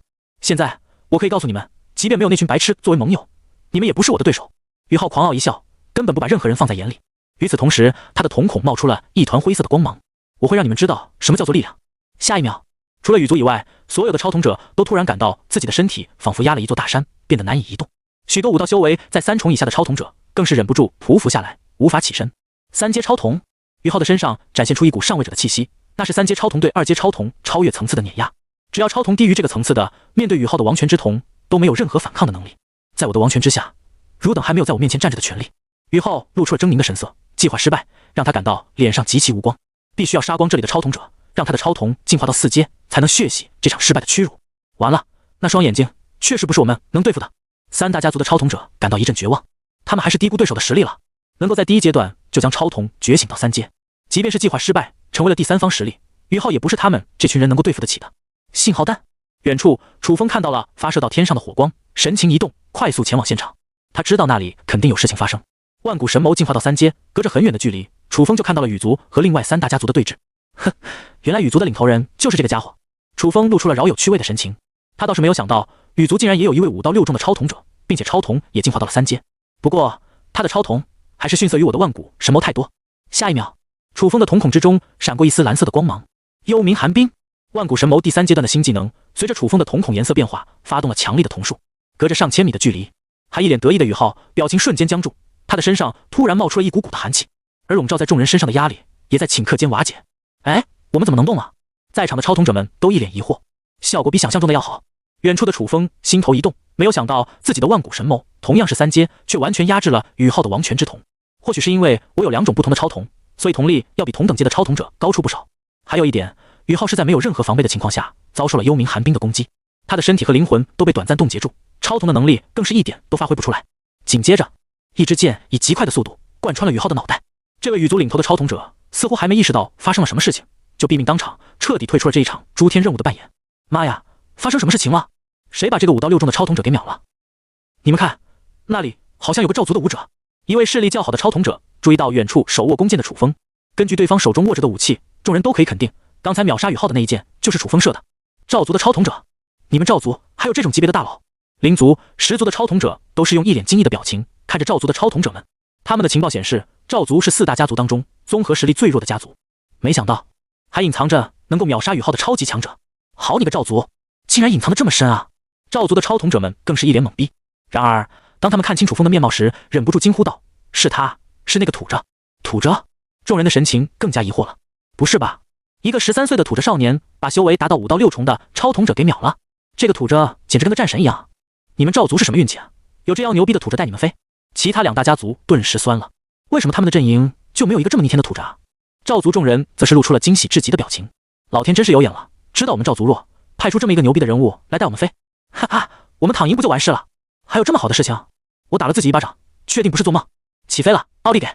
现在我可以告诉你们，即便没有那群白痴作为盟友，你们也不是我的对手。宇浩狂傲一笑，根本不把任何人放在眼里。与此同时，他的瞳孔冒出了一团灰色的光芒。我会让你们知道什么叫做力量。下一秒，除了羽族以外，所有的超统者都突然感到自己的身体仿佛压了一座大山，变得难以移动。许多武道修为在3重以下的超统者更是忍不住匍匐下来，无法起身。3阶超统，宇浩的身上展现出一股上位者的气息，那是3阶超统对2阶超统超越层次的碾压。只要超统低于这个层次的，面对宇浩的王权之瞳都没有任何反抗的能力。在我的王权之下，汝等还没有在我面前站着的权利。宇浩露出了狰狞的神色，计划失败让他感到脸上极其无光，必须要杀光这里的超统者，让他的超瞳进化到4阶，才能血洗这场失败的屈辱。完了，那双眼睛确实不是我们能对付的。三大家族的超统者感到一阵绝望，他们还是低估对手的实力了。能够在第1阶段就将超瞳觉醒到3阶，即便是计划失败，成为了第3方实力，宇浩也不是他们这群人能够对付得起的。信号弹，远处楚风看到了发射到天上的火光，神情一动，快速前往现场。他知道那里肯定有事情发生。万古神谋进化到3阶，隔着很远的距离，楚风就看到了羽族和另外3大家族的对峙。哼，原来羽族的领头人就是这个家伙。楚风露出了饶有趣味的神情，他倒是没有想到羽族竟然也有一位5到6重的超统者，并且超瞳也进化到了3阶。不过他的超瞳还是逊色于我的万古神谋太多。下一秒，楚风的瞳孔之中闪过一丝蓝色的光芒，幽冥寒冰。万古神谋第3阶段的新技能，随着楚风的瞳孔颜色变化，发动了强力的瞳术。隔着上千米的距离，还一脸得意的宇浩表情瞬间僵住，他的身上突然冒出了一股股的寒气，而笼罩在众人身上的压力也在顷刻间瓦解。哎，我们怎么能动了？在场的超统者们都一脸疑惑，效果比想象中的要好。远处的楚风心头一动，没有想到自己的万古神谋同样是3阶，却完全压制了宇浩的王权之瞳。或许是因为我有2种不同的超瞳，所以瞳力要比同等阶的超统者高出不少。还有一点，宇浩是在没有任何防备的情况下遭受了幽冥寒冰的攻击，他的身体和灵魂都被短暂冻结住，超瞳的能力更是一点都发挥不出来。紧接着，一支箭以极快的速度贯穿了宇浩的脑袋。这位羽族领头的超统者似乎还没意识到发生了什么事情，就毙命当场，彻底退出了这一场诸天任务的扮演。妈呀，发生什么事情了？谁把这个5到6重的超统者给秒了？你们看，那里好像有个赵族的武者。一位势力较好的超统者注意到远处手握弓箭的楚风，根据对方手中握着的武器，众人都可以肯定，刚才秒杀宇浩的那一箭就是楚风射的。赵族的超统者，你们赵族还有这种级别的大佬？灵族、10族的超统者都是用一脸惊异的表情看着赵族的超统者们。他们的情报显示，赵族是4大家族当中综合实力最弱的家族，没想到还隐藏着能够秒杀宇浩的超级强者。好你个赵族，竟然隐藏得这么深啊！赵族的超统者们更是一脸懵逼。然而当他们看清楚风的面貌时，忍不住惊呼道：是他，是那个土着。土着？众人的神情更加疑惑了。不是吧，一个13岁的土着少年把修为达到5到6重的超统者给秒了，这个土着简直跟个战神一样。你们赵族是什么运气啊？有这样牛逼的土着带你们飞？其他2大家族顿时酸了，为什么他们的阵营就没有一个这么逆天的土着啊？赵族众人则是露出了惊喜至极的表情，老天真是有眼了，知道我们赵族弱，派出这么一个牛逼的人物来带我们飞。哈哈，我们躺赢不就完事了？还有这么好的事情？我打了自己一巴掌，确定不是做梦。起飞了，奥利给！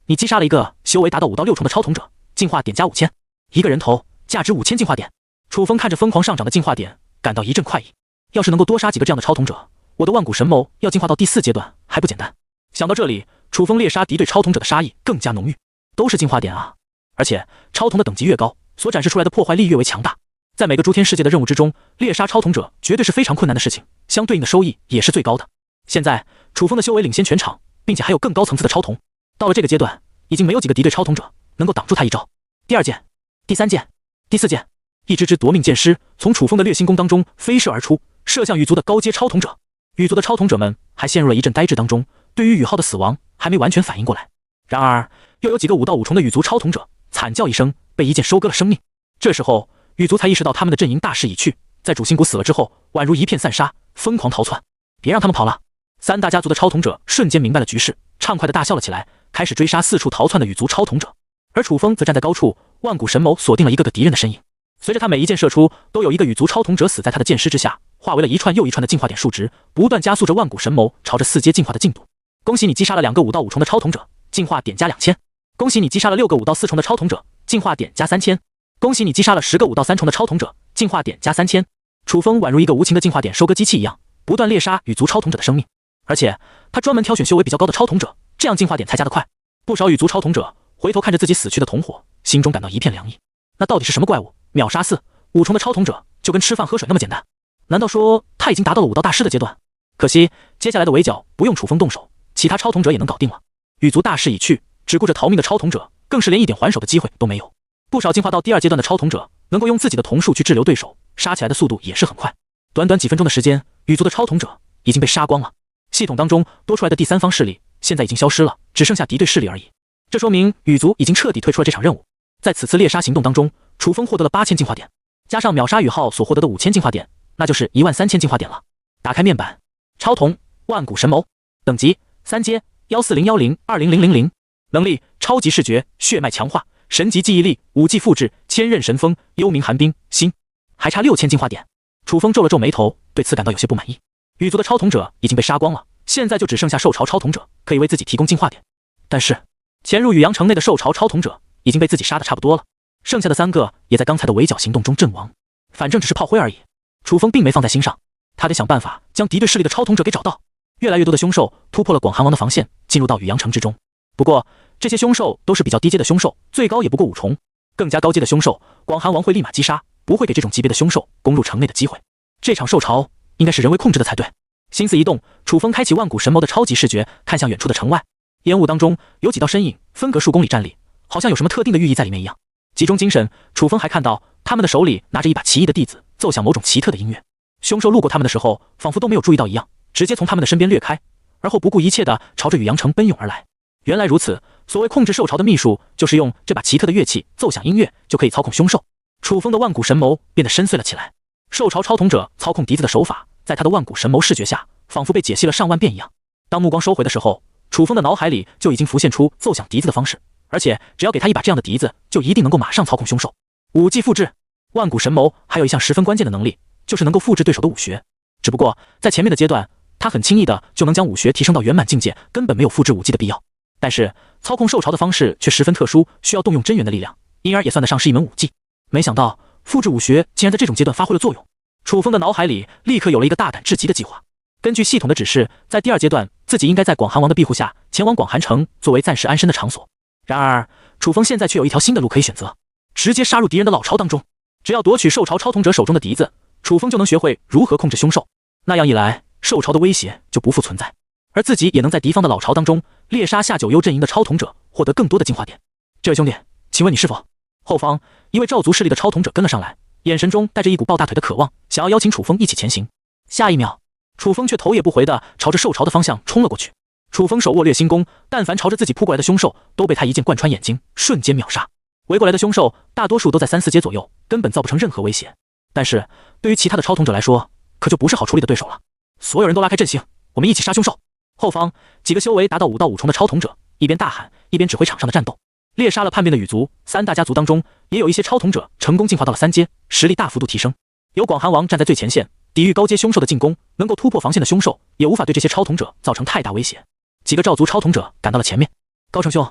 你击杀了一个修为达到5到6重的超统者，进化点加5000，一个人头价值5000进化点。楚风看着疯狂上涨的进化点，感到一阵快意。要是能够多杀几个这样的超统者，我的万古神谋要进化到第4阶段还不简单。想到这里，楚风猎杀敌对超统者的杀意更加浓郁。都是进化点啊，而且超统的等级越高，所展示出来的破坏力越为强大。在每个诸天世界的任务之中，猎杀超统者绝对是非常困难的事情，相对应的收益也是最高的。现在楚风的修为领先全场，并且还有更高层次的超统，到了这个阶段，已经没有几个敌对超统者能够挡住他一招。第2箭，第3箭，第4箭，一支支夺命箭矢从楚风的掠星弓当中飞射而出，射向羽族的高阶超统者。羽族的超统者们还陷入了一阵呆滞当中，对于宇浩的死亡还没完全反应过来。然而又有几个5到5重的羽族超统者惨叫一声，被一剑收割了生命。这时候羽族才意识到他们的阵营大势已去，在主心骨死了之后，宛如一片散沙，疯狂逃窜。别让他们跑了。三大家族的超统者瞬间明白了局势，畅快地大笑了起来，开始追杀四处逃窜的羽族超统者。而楚风则站在高处，万古神眸锁定了一个个敌人的身影。随着他每一箭射出，都有一个羽族超统者死在他的箭矢之下，化为了一串又一串的进化点数值，不断加速着万古神眸朝着4阶进化的进度。恭喜你击杀了2个5到5重的超统者，进化点加2000。恭喜你击杀了6个5到4重的超统者，进化点加3000。恭喜你击杀了10个5到3重的超统者，进化点加3000。楚风宛如一个无情的进化点收割机器一样，不断猎杀羽族超统者的生命，而且他专门挑选修为比较高的超统者，这样进化点才加得快。不少羽族超统者回头看着自己死去的同伙，心中感到一片凉意。那到底是什么怪物？秒杀4、5重的超统者就跟吃饭喝水那么简单？难道说他已经达到了武道大师的阶段？可惜接下来的围剿不用楚风动手，其他超统者也能搞定了。羽族大势已去，只顾着逃命的超统者更是连一点还手的机会都没有。不少进化到第2阶段的超统者能够用自己的瞳术去滞留对手，杀起来的速度也是很快。短短几分钟的时间，羽族的超统者已经被杀光了。系统当中多出来的第三方势力现在已经消失了，只剩下敌对势力而已。这说明羽族已经彻底退出了这场任务。在此次猎杀行动当中，楚风获得了8000进化点，加上秒杀羽浩所获得的5000进化点，那就是13000进化点了。打开面板，超瞳万古神眸，等级3阶1401020000，能力超级视觉，血脉强化，神级记忆力，5技复制，千仞神风，幽冥寒冰，心，还差6000进化点。楚风皱了皱眉头，对此感到有些不满意。羽族的超统者已经被杀光了，现在就只剩下兽潮超统者可以为自己提供进化点，但是潜入羽阳城内的兽潮超统者已经被自己杀得差不多了，剩下的3个也在刚才的围剿行动中阵亡，反正只是炮灰而已。楚风并没放在心上，他得想办法将敌对势力的超统者给找到。越来越多的凶兽突破了广寒王的防线，进入到羽阳城之中。不过这些凶兽都是比较低阶的凶兽，最高也不过5重，更加高阶的凶兽广寒王会立马击杀，不会给这种级别的凶兽攻入城内的机会。这场兽潮应该是人为控制的才对。心思一动，楚风开启万古神眸的超级视觉，看向远处的城外。烟雾当中有几道身影分隔数公里站立，好像有什么特定的寓意在里面一样。集中精神，楚风还看到他们的手里拿着一把奇异的笛子，奏响某种奇特的音乐。凶兽路过他们的时候，仿佛都没有注意到一样，直接从他们的身边掠开，而后不顾一切地朝着羽阳城奔涌而来。原来如此，所谓控制兽潮的秘术，就是用这把奇特的乐器奏响音乐，就可以操控凶兽。楚风的万古神眸变得深邃了起来。兽潮超统者操控笛子的手法，在他的万古神眸视觉下，仿佛被解析了上万遍一样。当目光收回的时候，楚风的脑海里就已经浮现出奏响笛子的方式，而且只要给他一把这样的笛子，就一定能够马上操控凶兽。5技复制，万古神眸还有一项十分关键的能力，就是能够复制对手的武学。只不过在前面的阶段，他很轻易的就能将武学提升到圆满境界，根本没有复制武技的必要。但是操控兽潮的方式却十分特殊，需要动用真元的力量，因而也算得上是一门武技。没想到复制武学竟然在这种阶段发挥了作用。楚风的脑海里立刻有了一个大胆至极的计划。根据系统的指示，在第2阶段，自己应该在广寒王的庇护下前往广寒城，作为暂时安身的场所。然而楚风现在却有一条新的路可以选择，直接杀入敌人的老巢当中。只要夺取兽潮超统者手中的笛子，楚风就能学会如何控制凶兽。那样一来，兽潮的威胁就不复存在，而自己也能在敌方的老巢当中猎杀下九幽阵营的超统者，获得更多的进化点。这位兄弟，请问你是否？后方一位赵族势力的超统者跟了上来，眼神中带着一股抱大腿的渴望，想要邀请楚风一起前行。下一秒，楚风却头也不回地朝着兽巢的方向冲了过去。楚风手握掠星弓，但凡朝着自己扑过来的凶兽，都被他一剑贯穿眼睛，瞬间秒杀。围过来的凶兽大多数都在3、4阶左右，根本造不成任何威胁。但是对于其他的超统者来说，可就不是好处理的对手了。所有人都拉开阵型，我们一起杀凶兽。后方几个修为达到5到5重的超统者一边大喊，一边指挥场上的战斗。猎杀了叛变的羽族3大家族当中，也有一些超统者成功进化到了3阶，实力大幅度提升。有广寒王站在最前线，抵御高阶凶兽的进攻，能够突破防线的凶兽也无法对这些超统者造成太大威胁。几个赵族超统者赶到了前面。高成兄，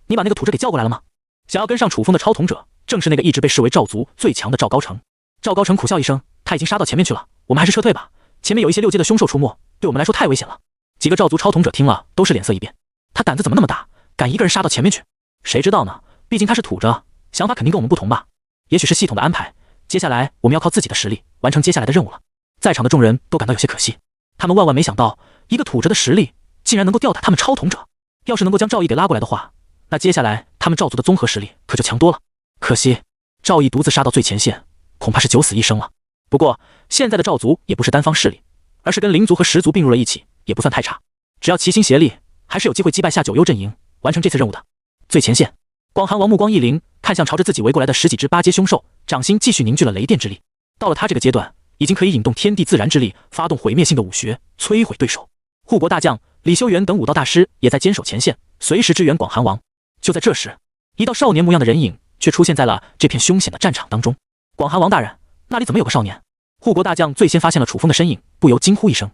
你把那个土着给叫过来了吗？想要跟上楚风的超统者正是那个一直被视为赵族最强的赵高成。赵高成苦笑一声，他已经杀到前面去了，我们还是撤退吧，前面有一些6阶的凶兽出没，对我们来说太危险了。几个赵族超统者听了都是脸色一变，他胆子怎么那么大，敢一个人杀到前面去？谁知道呢，毕竟他是土着，想法肯定跟我们不同吧。也许是系统的安排，接下来我们要靠自己的实力完成接下来的任务了。在场的众人都感到有些可惜，他们万万没想到一个土着的实力竟然能够吊打他们超统者。要是能够将赵毅给拉过来的话，那接下来他们赵族的综合实力可就强多了。可惜赵毅独自杀到最前线，恐怕是九死一生了。不过现在的赵族也不是单方势力，而是跟灵族和石族并入了一起，也不算太差。只要齐心协力，还是有机会击败下九幽阵营，完成这次任务的。最前线，广寒王目光一凌，看向朝着自己围过来的10几只8阶凶兽，掌心继续凝聚了雷电之力。到了他这个阶段，已经可以引动天地自然之力，发动毁灭性的武学，摧毁对手。护国大将李修缘等武道大师也在坚守前线，随时支援广寒王。就在这时，一道少年模样的人影却出现在了这片凶险的战场当中。广寒王大人，那里怎么有个少年？护国大将最先发现了楚风的身影，不由惊呼一声。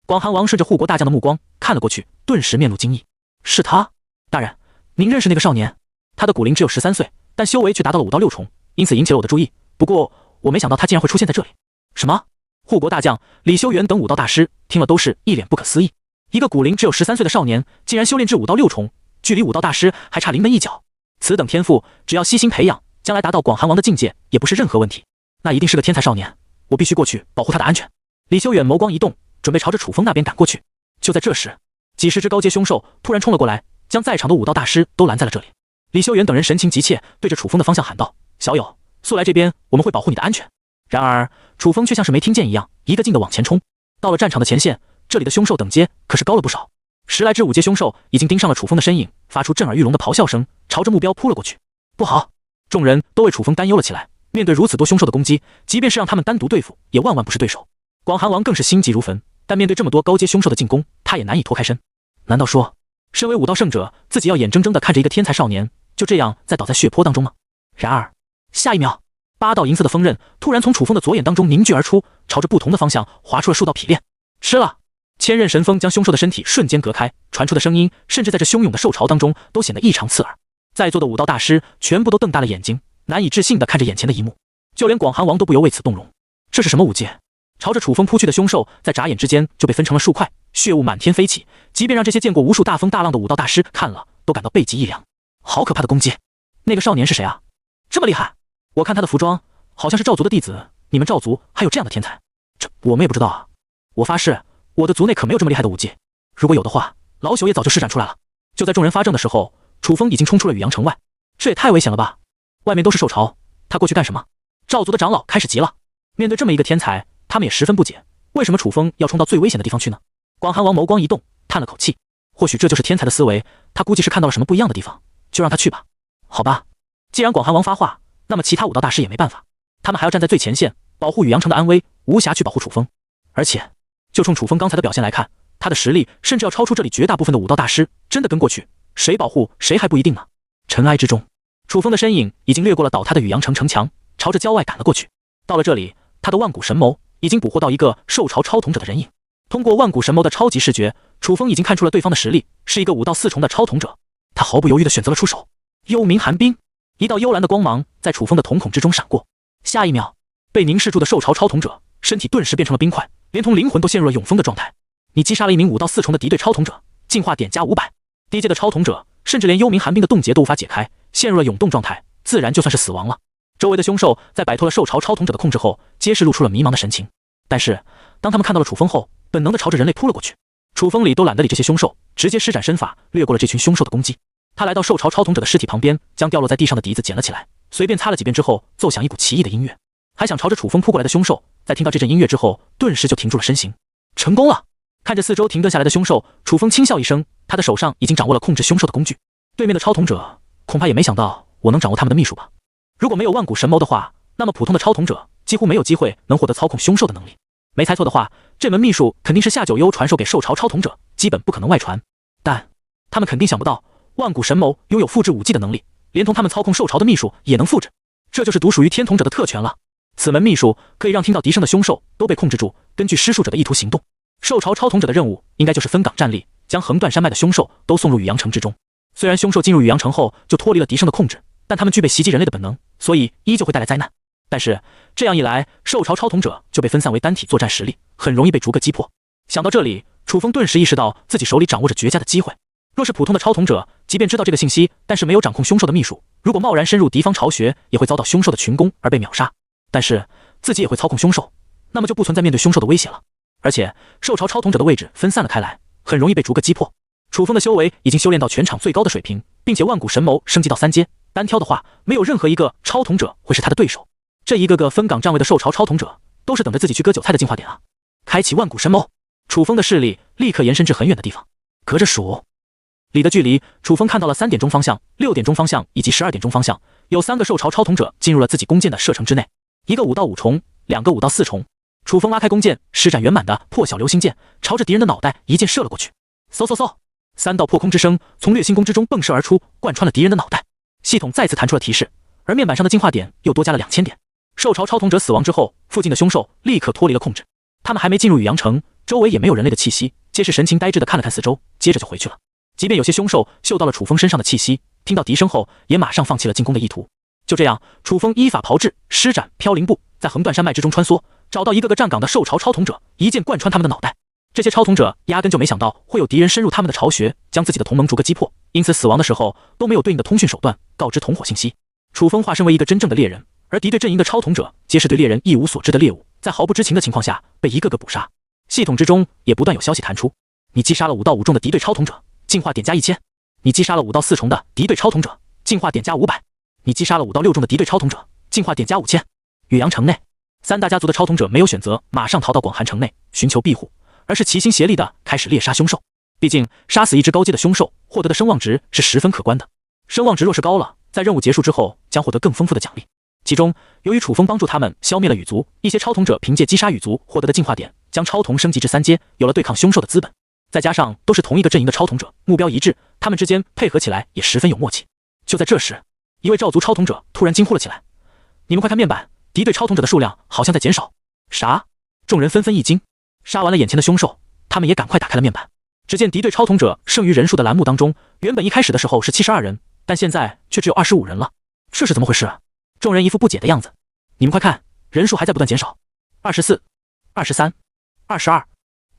广寒王顺着护国大将的目光看了过去，顿时面露惊异。是他？大人，您认识那个少年？他的骨龄只有13岁，但修为却达到了5到6重，因此引起了我的注意。不过我没想到他竟然会出现在这里。什么？护国大将李修缘等武道大师听了都是一脸不可思议。一个骨龄只有13岁的少年，竟然修炼至5到6重，距离武道大师还差临门一脚。此等天赋，只要悉心培养，将来达到广寒王的境界也不是任何问题。那一定是个天才少年，我必须过去保护他的安全。李修远眸光一动，准备朝着楚风那边赶过去。就在这时，几十只高阶凶兽突然冲了过来，将在场的武道大师都拦在了这里。李修远等人神情急切，对着楚风的方向喊道：“小友，速来这边，我们会保护你的安全。”然而楚风却像是没听见一样，一个劲地往前冲。到了战场的前线，这里的凶兽等阶可是高了不少，10来只5阶凶兽已经盯上了楚风的身影，发出震耳欲聋的咆哮声，朝着目标扑了过去。不好！众人都为楚风担忧了起来。面对如此多凶兽的攻击，即便是让他们单独对付，也万万不是对手。广寒王更是心急如焚，但面对这么多高阶凶兽的进攻，他也难以脱开身。难道说，身为武道圣者，自己要眼睁睁地看着一个天才少年就这样再倒在血泊当中吗？然而下一秒，8道银色的锋刃突然从楚风的左眼当中凝聚而出，朝着不同的方向划出了数道劈链。吃了！千仞神锋将凶兽的身体瞬间隔开，传出的声音甚至在这汹涌的兽潮当中都显得异常刺耳。在座的武道大师全部都瞪大了眼睛，难以置信地看着眼前的一幕，就连广寒王都不由为此动容。这是什么武技？朝着楚风扑去的凶兽在眨眼之间就被分成了数块，血雾满天飞起，即便让这些见过无数大风大浪的武道大师看了都感到背脊一凉。好可怕的攻击！那个少年是谁啊？这么厉害！我看他的服装好像是赵族的弟子，你们赵族还有这样的天才？这我们也不知道啊。我发誓，我的族内可没有这么厉害的武技，如果有的话，老朽也早就施展出来了。就在众人发怔的时候，楚风已经冲出了雨阳城外。这也太危险了吧！外面都是兽潮，他过去干什么？赵族的长老开始急了。面对这么一个天才，他们也十分不解，为什么楚风要冲到最危险的地方去呢？广寒王眸光一动，叹了口气，或许这就是天才的思维，他估计是看到了什么不一样的地方，就让他去吧。好吧，既然广寒王发话，那么其他武道大师也没办法，他们还要站在最前线，保护雨阳城的安危，无暇去保护楚风。而且就冲楚风刚才的表现来看，他的实力甚至要超出这里绝大部分的武道大师，真的跟过去，谁保护谁还不一定呢。尘埃之中，楚风的身影已经掠过了倒塌的雨阳城城墙，朝着郊外赶了过去。到了这里，他的万古神眸已经捕获到一个兽潮超统者的人影。通过万古神眸的超级视觉，楚风已经看出了对方的实力是一个5到4重的超统者。他毫不犹豫地选择了出手。幽冥寒冰，一道幽蓝的光芒在楚风的瞳孔之中闪过。下一秒，被凝视住的兽潮超统者身体顿时变成了冰块，连同灵魂都陷入了永封的状态。你击杀了一名5到4重的敌对超统者，进化点加500。低阶的超统者甚至连幽冥寒冰的冻结都无法解开，陷入了永冻状态，自然就算是死亡了。周围的凶兽在摆脱了兽潮超统者的控制后，皆是露出了迷茫的神情。但是当他们看到了楚风后，本能的朝着人类扑了过去。楚风里都懒得理这些凶兽，直接施展身法掠过了这群凶兽的攻击。他来到兽潮超统者的尸体旁边，将掉落在地上的笛子捡了起来，随便擦了几遍之后，奏响一股奇异的音乐。还想朝着楚风扑过来的凶兽，在听到这阵音乐之后，顿时就停住了身形。成功了！看着四周停顿下来的凶兽，楚风轻笑一声，他的手上已经掌握了控制凶兽的工具。对面的超统者恐怕也没想到我能掌握他们的秘术吧。如果没有万古神眸的话，那么普通的超统者几乎没有机会能获得操控凶兽的能力。没猜错的话，这门秘术肯定是夏九幽传授给兽潮超统者，基本不可能外传。但他们肯定想不到，万古神眸拥有复制武技的能力，连同他们操控兽潮的秘术也能复制，这就是独属于天统者的特权了。此门秘术可以让听到笛声的凶兽都被控制住，根据施术者的意图行动。兽潮超统者的任务应该就是分岗站立，将横断山脉的凶兽都送入雨阳城之中。虽然凶兽进入雨阳城后就脱离了笛声的控制，但他们具备袭击人类的本能，所以依旧会带来灾难。但是这样一来，兽潮超统者就被分散为单体作战实力，很容易被逐个击破。想到这里，楚风顿时意识到自己手里掌握着绝佳的机会。若是普通的超统者，即便知道这个信息，但是没有掌控凶兽的秘术，如果贸然深入敌方巢穴，也会遭到凶兽的群攻而被秒杀。但是自己也会操控凶兽，那么就不存在面对凶兽的威胁了。而且兽潮超统者的位置分散了开来，很容易被逐个击破。楚风的修为已经修炼到全场最高的水平，并且万古神眸升级到3阶，单挑的话，没有任何一个超统者会是他的对手。这一个个分岗站位的兽潮超统者，都是等着自己去割韭菜的进化点啊！开启万古神眸，楚风的视力立刻延伸至很远的地方，隔着数里的距离，楚风看到了3点钟方向、6点钟方向以及12点钟方向，有3个兽潮超统者进入了自己弓箭的射程之内。一个5到5重， 2个5到4重。楚风拉开弓箭，施展圆满的破晓流星剑，朝着敌人的脑袋一箭射了过去。嗖嗖嗖，3道破空之声从掠星弓之中迸射而出，贯穿了敌人的脑袋。系统再次弹出了提示，而面板上的进化点又多加了2000点。兽潮超统者死亡之后，附近的凶兽立刻脱离了控制。他们还没进入雨阳城，周围也没有人类的气息，皆是神情呆滞的看了看四周，接着就回去了。即便有些凶兽嗅到了楚风身上的气息，听到笛声后，也马上放弃了进攻的意图。就这样，楚风依法炮制，施展飘零步，在横断山脉之中穿梭，找到一个个站岗的兽潮超统者，一剑贯穿他们的脑袋。这些超统者压根就没想到会有敌人深入他们的巢穴，将自己的同盟逐个击破，因此死亡的时候都没有对应的通讯手段告知同伙信息。楚风化身为一个真正的猎人，而敌对阵营的超统者皆是对猎人一无所知的猎物，在毫不知情的情况下被一个个捕杀。系统之中也不断有消息弹出：你击杀了5到5重的敌对超统者，进化点加1000；你击杀了5到4重的敌对超统者，进化点加500；你击杀了5到6重的敌对超统者，进化点加5000。岳阳城内，3大家族的超统者没有选择马上逃到广寒城内寻求庇护，而是齐心协力的开始猎杀凶兽。毕竟杀死一只高阶的凶兽获得的声望值是十分可观的，声望值若是高了，在任务结束之后将获得更丰富的奖励。其中由于楚风帮助他们消灭了羽族，一些超统者凭借击杀羽族获得的进化点将超统升级至3阶，有了对抗凶兽的资本。再加上都是同一个阵营的超统者，目标一致，他们之间配合起来也十分有默契。就在这时，一位赵族超统者突然惊呼了起来：你们快看面板，敌对超统者的数量好像在减少。啥？众人纷纷一惊，杀完了眼前的凶兽，他们也赶快打开了面板。只见敌对超统者剩余人数的栏目当中，原本一开始的时候是72人，但现在却只有25人了，这是怎么回事啊？众人一副不解的样子。你们快看，人数还在不断减少，24、23、22、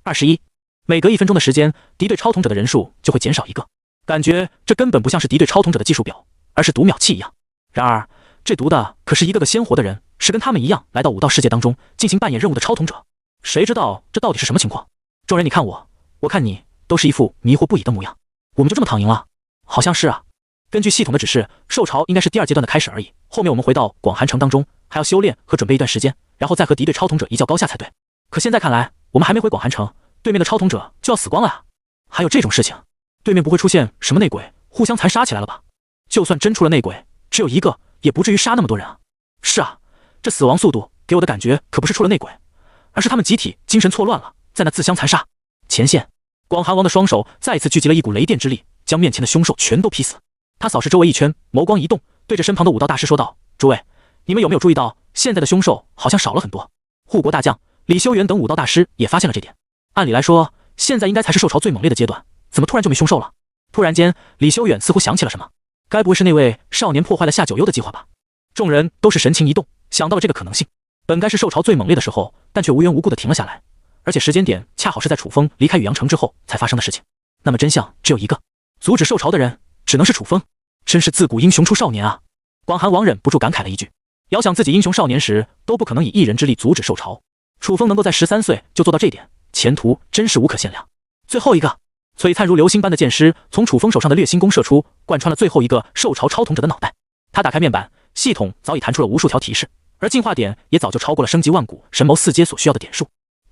21，每隔1分钟的时间，敌对超统者的人数就会减少一个。感觉这根本不像是敌对超统者的技术表，而是读秒器一样。然而这读的可是一个个鲜活的人，是跟他们一样来到武道世界当中进行扮演任务的超统者。谁知道这到底是什么情况？众人你看我，我看你，都是一副迷惑不已的模样。我们就这么躺赢了？好像是啊。根据系统的指示，兽潮应该是第2阶段的开始而已，后面我们回到广寒城当中，还要修炼和准备一段时间，然后再和敌对超统者一较高下才对。可现在看来，我们还没回广寒城，对面的超统者就要死光了啊！还有这种事情？对面不会出现什么内鬼，互相残杀起来了吧？就算真出了内鬼，只有一个，也不至于杀那么多人啊。是啊，这死亡速度给我的感觉可不是出了内鬼，而是他们集体精神错乱了，在那自相残杀。前线，广寒王的双手再次聚集了一股雷电之力，将面前的凶兽全都劈死。他扫视周围一圈，眸光一动，对着身旁的武道大师说道：诸位，你们有没有注意到现在的凶兽好像少了很多？护国大将李修缘等武道大师也发现了这点。按理来说，现在应该才是兽潮最猛烈的阶段，怎么突然就没凶兽了？突然间，李修远似乎想起了什么，该不会是那位少年破坏了夏九幽的计划吧？众人都是神情一动，想到了这个可能性。本该是兽潮最猛烈的时候，但却无缘无故的停了下来，而且时间点恰好是在楚风离开雨阳城之后才发生的事情。那么真相只有一个，阻止兽潮的人只能是楚风，真是自古英雄出少年啊！广寒王忍不住感慨了一句，遥想自己英雄少年时都不可能以一人之力阻止兽潮，楚风能够在13岁就做到这点，前途真是无可限量。最后一个，璀璨如流星般的箭矢从楚风手上的掠星弓射出，贯穿了最后一个兽潮超统者的脑袋。他打开面板，系统早已弹出了无数条提示，而进化点也早就超过了升级万古神谋4阶所需要的点数。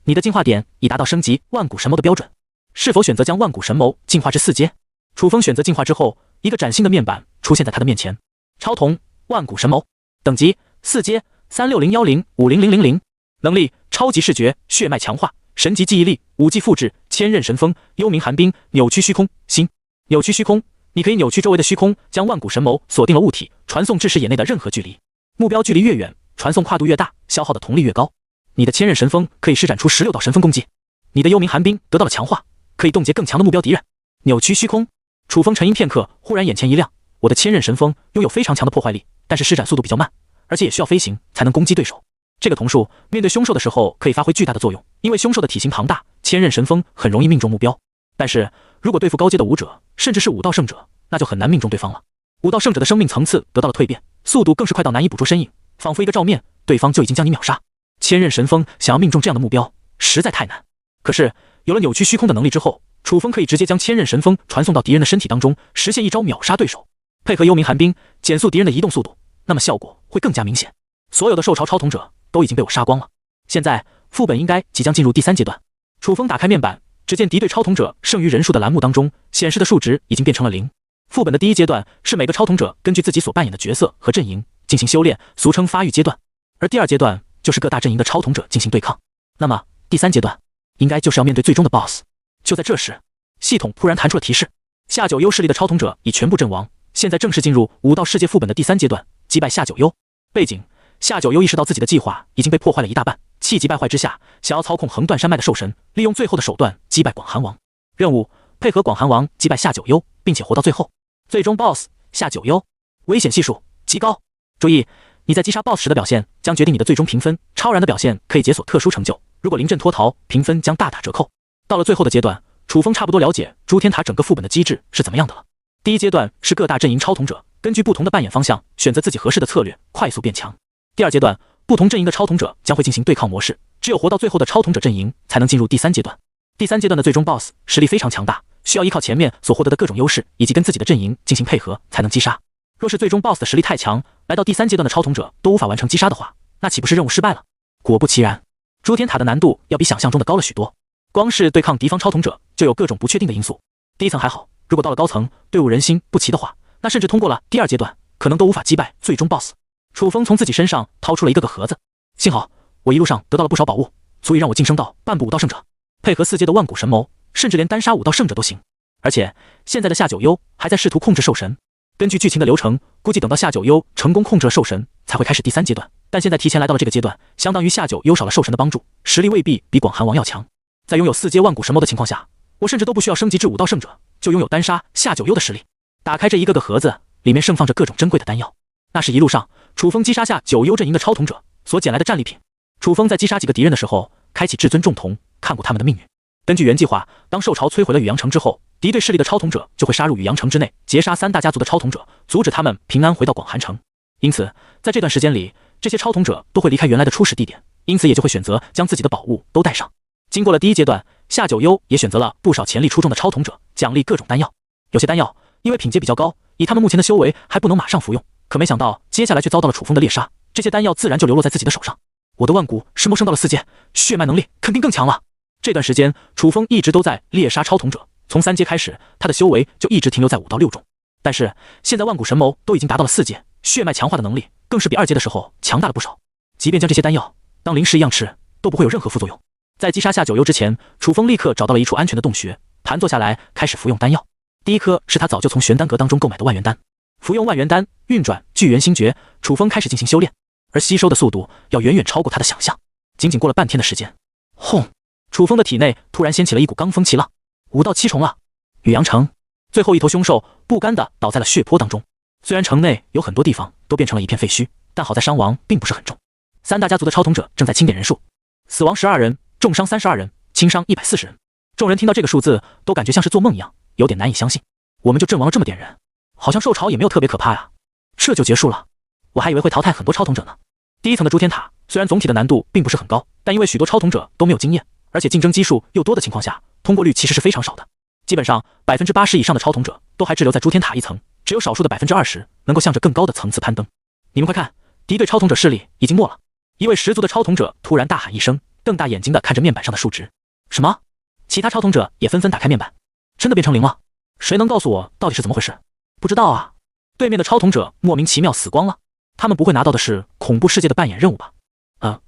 你的进化点已达到升级万古神谋的标准，是否选择将万古神谋进化至4阶？楚风选择进化之后，一个崭新的面板出现在他的面前。超统万古神谋，等级4阶，36010-50000，能力超级视觉，血脉强化，神级记忆力，武技复制，千仞神风，幽冥寒冰，扭曲虚空，新扭曲虚空，你可以扭曲周围的虚空，将万古神谋锁定了物体传送至视野内的任何距离，目标距离越远，传送跨度越大，消耗的瞳力越高。你的千仞神风可以施展出16道神风攻击，你的幽冥寒冰得到了强化，可以冻结更强的目标敌人。扭曲虚空，楚风沉吟片刻，忽然眼前一亮，我的千仞神风拥有非常强的破坏力，但是施展速度比较慢，而且也需要飞行才能攻击对手。这个瞳术面对凶兽的时候可以发挥巨大的作用，因为凶兽的体型庞大，千仞神风很容易命中目标。但是如果对付高阶的武者，甚至是武道圣者，那就很难命中对方了。武道圣者的生命层次得到了蜕变，速度更是快到难以捕捉身影，仿佛一个照面，对方就已经将你秒杀。千仞神风想要命中这样的目标，实在太难。可是有了扭曲虚空的能力之后，楚风可以直接将千仞神风传送到敌人的身体当中，实现一招秒杀对手，配合幽冥寒冰减速敌人的移动速度，那么效果会更加明显。所有的兽潮超统者都已经被我杀光了，现在副本应该即将进入第3阶段。楚风打开面板，只见敌对超统者剩余人数的栏目当中显示的数值已经变成了0。副本的第1阶段是每个超统者根据自己所扮演的角色和阵营进行修炼，俗称发育阶段，而第2阶段就是各大阵营的超统者进行对抗。那么第3阶段应该就是要面对最终的 BOSS。就在这时，系统突然弹出了提示，夏九幽势力的超统者已全部阵亡，现在正式进入武道世界副本的第3阶段，击败夏九幽。背景：夏九幽意识到自己的计划已经被破坏了一大半，气急败坏之下，想要操控横断山脉的兽神，利用最后的手段击败广寒王。任务：配合广寒王击败夏九幽，并且活到最后。最终 BOSS 夏九幽，危险系数极高。注意，你在击杀 BOSS 时的表现将决定你的最终评分，超然的表现可以解锁特殊成就，如果临阵脱逃，评分将大打折扣。到了最后的阶段，楚风差不多了解诸天塔整个副本的机制是怎么样的了。第1阶段是各大阵营超统者根据不同的扮演方向，选择自己合适的策略，快速变强。第2阶段，不同阵营的超统者将会进行对抗模式，只有活到最后的超统者阵营才能进入第3阶段。第3阶段的最终 BOSS 实力非常强大，需要依靠前面所获得的各种优势，以及跟自己的阵营进行配合才能击杀。若是最终 BOSS 的实力太强，来到第3阶段的超统者都无法完成击杀的话，那岂不是任务失败了？果不其然，诸天塔的难度要比想象中的高了许多。光是对抗敌方超统者就有各种不确定的因素。第1层还好，如果到了高层，队伍人心不齐的话，那甚至通过了第2阶段，可能都无法击败最终 BOSS。楚风从自己身上掏出了一个盒子，幸好我一路上得到了不少宝物，足以让我晋升到半步武道圣者，配合4阶的万古神谋，甚至连单杀武道圣者都行。而且现在的夏九幽还在试图控制兽神，根据剧情的流程，估计等到夏九幽成功控制了兽神，才会开始第3阶段。但现在提前来到了这个阶段，相当于夏九幽少了兽神的帮助，实力未必比广寒王要强。在拥有4阶万古神谋的情况下，我甚至都不需要升级至武道圣者，就拥有单杀夏九幽的实力。打开这一个个盒子，里面盛放着各种珍贵的丹药，那是一路上楚风击杀夏九幽阵营的超统者所捡来的战利品。楚风在击杀几个敌人的时候，开启至尊重瞳，看过他们的命运。根据原计划，当兽潮摧毁了宇阳城之后，敌对势力的超统者就会杀入宇阳城之内，截杀3大家族的超统者，阻止他们平安回到广寒城。因此在这段时间里，这些超统者都会离开原来的初始地点，因此也就会选择将自己的宝物都带上。经过了第1阶段，夏九幽也选择了不少潜力出众的超统者，奖励各种丹药。有些丹药因为品阶比较高，以他们目前的修为还不能马上服用，可没想到接下来却遭到了楚风的猎杀，这些丹药自然就流落在自己的手上。我的万古神魔升到了4阶，血脉能力肯定更强了。这段时间楚风一直都在猎杀超统者，从3阶开始，他的修为就一直停留在5到6中。但是现在万古神谋都已经达到了4阶，血脉强化的能力更是比2阶的时候强大了不少。即便将这些丹药当零食一样吃，都不会有任何副作用。在击杀夏九幽之前，楚风立刻找到了一处安全的洞穴，盘坐下来开始服用丹药。第1颗是他早就从玄丹阁当中购买的万元丹，服用万元丹运转聚元星诀，楚风开始进行修炼，而吸收的速度要远远超过他的想象。仅仅过了半天的时间，轰！楚风的体内突然掀起了一股罡风气浪，武道7重了。宇阳城最后一头凶兽不甘地倒在了血泊当中。虽然城内有很多地方都变成了一片废墟，但好在伤亡并不是很重。3大家族的超统者正在清点人数，死亡12人，重伤32人，轻伤140人。众人听到这个数字都感觉像是做梦一样，有点难以相信。我们就阵亡了这么点人，好像兽潮也没有特别可怕呀，这就结束了？我还以为会淘汰很多超统者呢。第1层的诸天塔虽然总体的难度并不是很高，但因为许多超统者都没有经验，而且竞争基数又多的情况下，通过率其实是非常少的。基本上80%以上的超统者都还滞留在诸天塔1层，只有少数的20%能够向着更高的层次攀登。你们快看，敌对超统者势力已经没了。一位十足的超统者突然大喊一声，瞪大眼睛的看着面板上的数值。什么？其他超统者也纷纷打开面板，真的变成0了？谁能告诉我到底是怎么回事？不知道啊。对面的超统者莫名其妙死光了，他们不会拿到的是恐怖世界的扮演任务吧？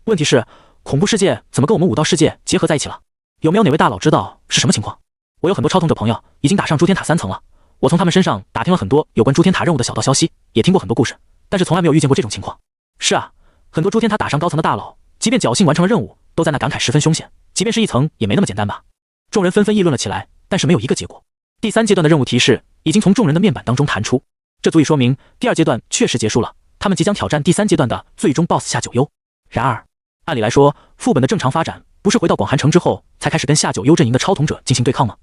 问题是恐怖世界怎么跟我们武道世界结合在一起了？有没有哪位大佬知道是什么情况？我有很多超统者朋友已经打上诸天塔3层了，我从他们身上打听了很多有关诸天塔任务的小道消息，也听过很多故事，但是从来没有遇见过这种情况。是啊，很多诸天塔打上高层的大佬，即便侥幸完成了任务，都在那感慨十分凶险，即便是1层也没那么简单吧。众人纷纷议论了起来，但是没有一个结果。第3阶段的任务提示已经从众人的面板当中弹出，这足以说明第2阶段确实结束了，他们即将挑战第3阶段的最终 BOSS 夏九幽。然而按理来说，副本的正常发展不是回到广寒城之后才开始跟夏九幽阵营的超统者进行对抗吗？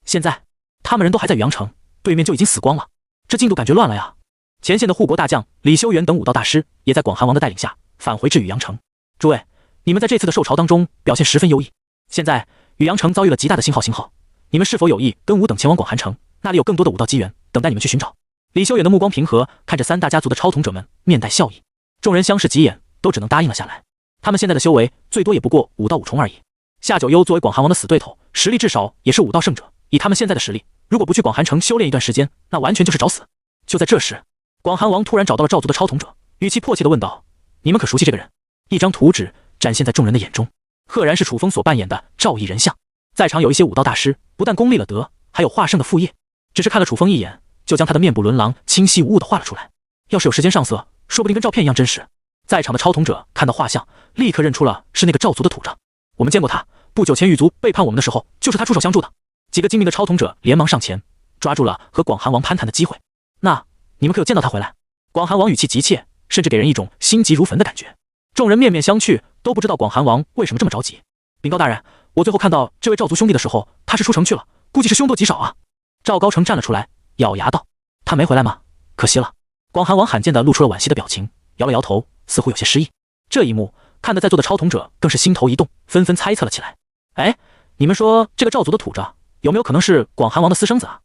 现在他们人都还在宇阳城，对面就已经死光了，这进度感觉乱了呀。前线的护国大将李修缘等武道大师也在广寒王的带领下返回至宇阳城。诸位，你们在这次的兽潮当中表现十分优异，现在宇阳城遭遇了极大的信号，你们是否有意跟吾等前往广寒城？那里有更多的武道机缘等待你们去寻找。李修远的目光平和，看着3大家族的超统者们，面带笑意。众人相视几眼，都只能答应了下来。他们现在的修为最多也不过武道5重而已。夏九幽作为广寒王的死对头，实力至少也是武道圣者，以他们现在的实力，如果不去广寒城修炼一段时间，那完全就是找死。就在这时，广寒王突然找到了赵族的超统者，语气迫切地问道：“你们可熟悉这个人？”一张图纸展现在众人的眼中，赫然是楚风所扮演的赵义人像。在场有一些武道大师，不但功立了德，还有画圣的副业，只是看了楚风一眼，就将他的面部轮廊清晰无误地画了出来。要是有时间上色，说不定跟照片一样真实。在场的超统者看到画像，立刻认出了是那个赵族的土着。我们见过他，不久前狱卒背叛我们的时候，就是他出手相助的。几个精明的超统者连忙上前，抓住了和广寒王攀谈的机会。那你们可有见到他回来？广寒王语气急切，甚至给人一种心急如焚的感觉。众人面面相觑，都不知道广寒王为什么这么着急。禀告大人，我最后看到这位赵族兄弟的时候，他是出城去了，估计是凶多吉少啊。赵高成站了出来，咬牙道：他没回来吗？可惜了。广寒王罕见的露出了惋惜的表情，摇了摇头，似乎有些失意。这一幕看得在座的超统者更是心头一动，纷纷猜测了起来。哎，你们说这个赵族的土着有没有可能是广寒王的私生子啊？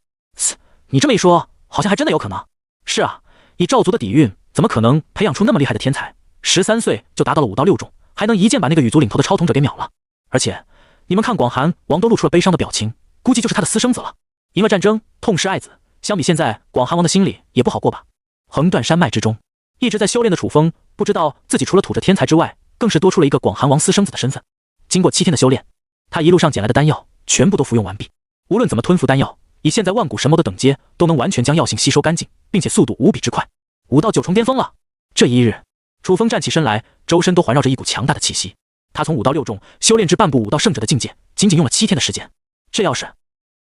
你这么一说，好像还真的有可能。是啊，以赵族的底蕴，怎么可能培养出那么厉害的天才？13岁就达到了5到6种，还能一剑把那个羽族领头的超统者给秒了。而且你们看广寒王都露出了悲伤的表情，估计就是他的私生子了。赢了战争，痛失爱子，相比现在广寒王的心里也不好过吧。横断山脉之中，一直在修炼的楚风不知道自己除了土着天才之外，更是多出了一个广寒王私生子的身份。经过7天的修炼，他一路上捡来的丹药全部都服用完毕。无论怎么吞服丹药，以现在万古神谋的等阶，都能完全将药性吸收干净，并且速度无比之快，5到9重巅峰了。这一日，楚风站起身来，周身都环绕着一股强大的气息。他从5到6重修炼至半步武道圣者的境界，仅仅用了7天的时间。这要是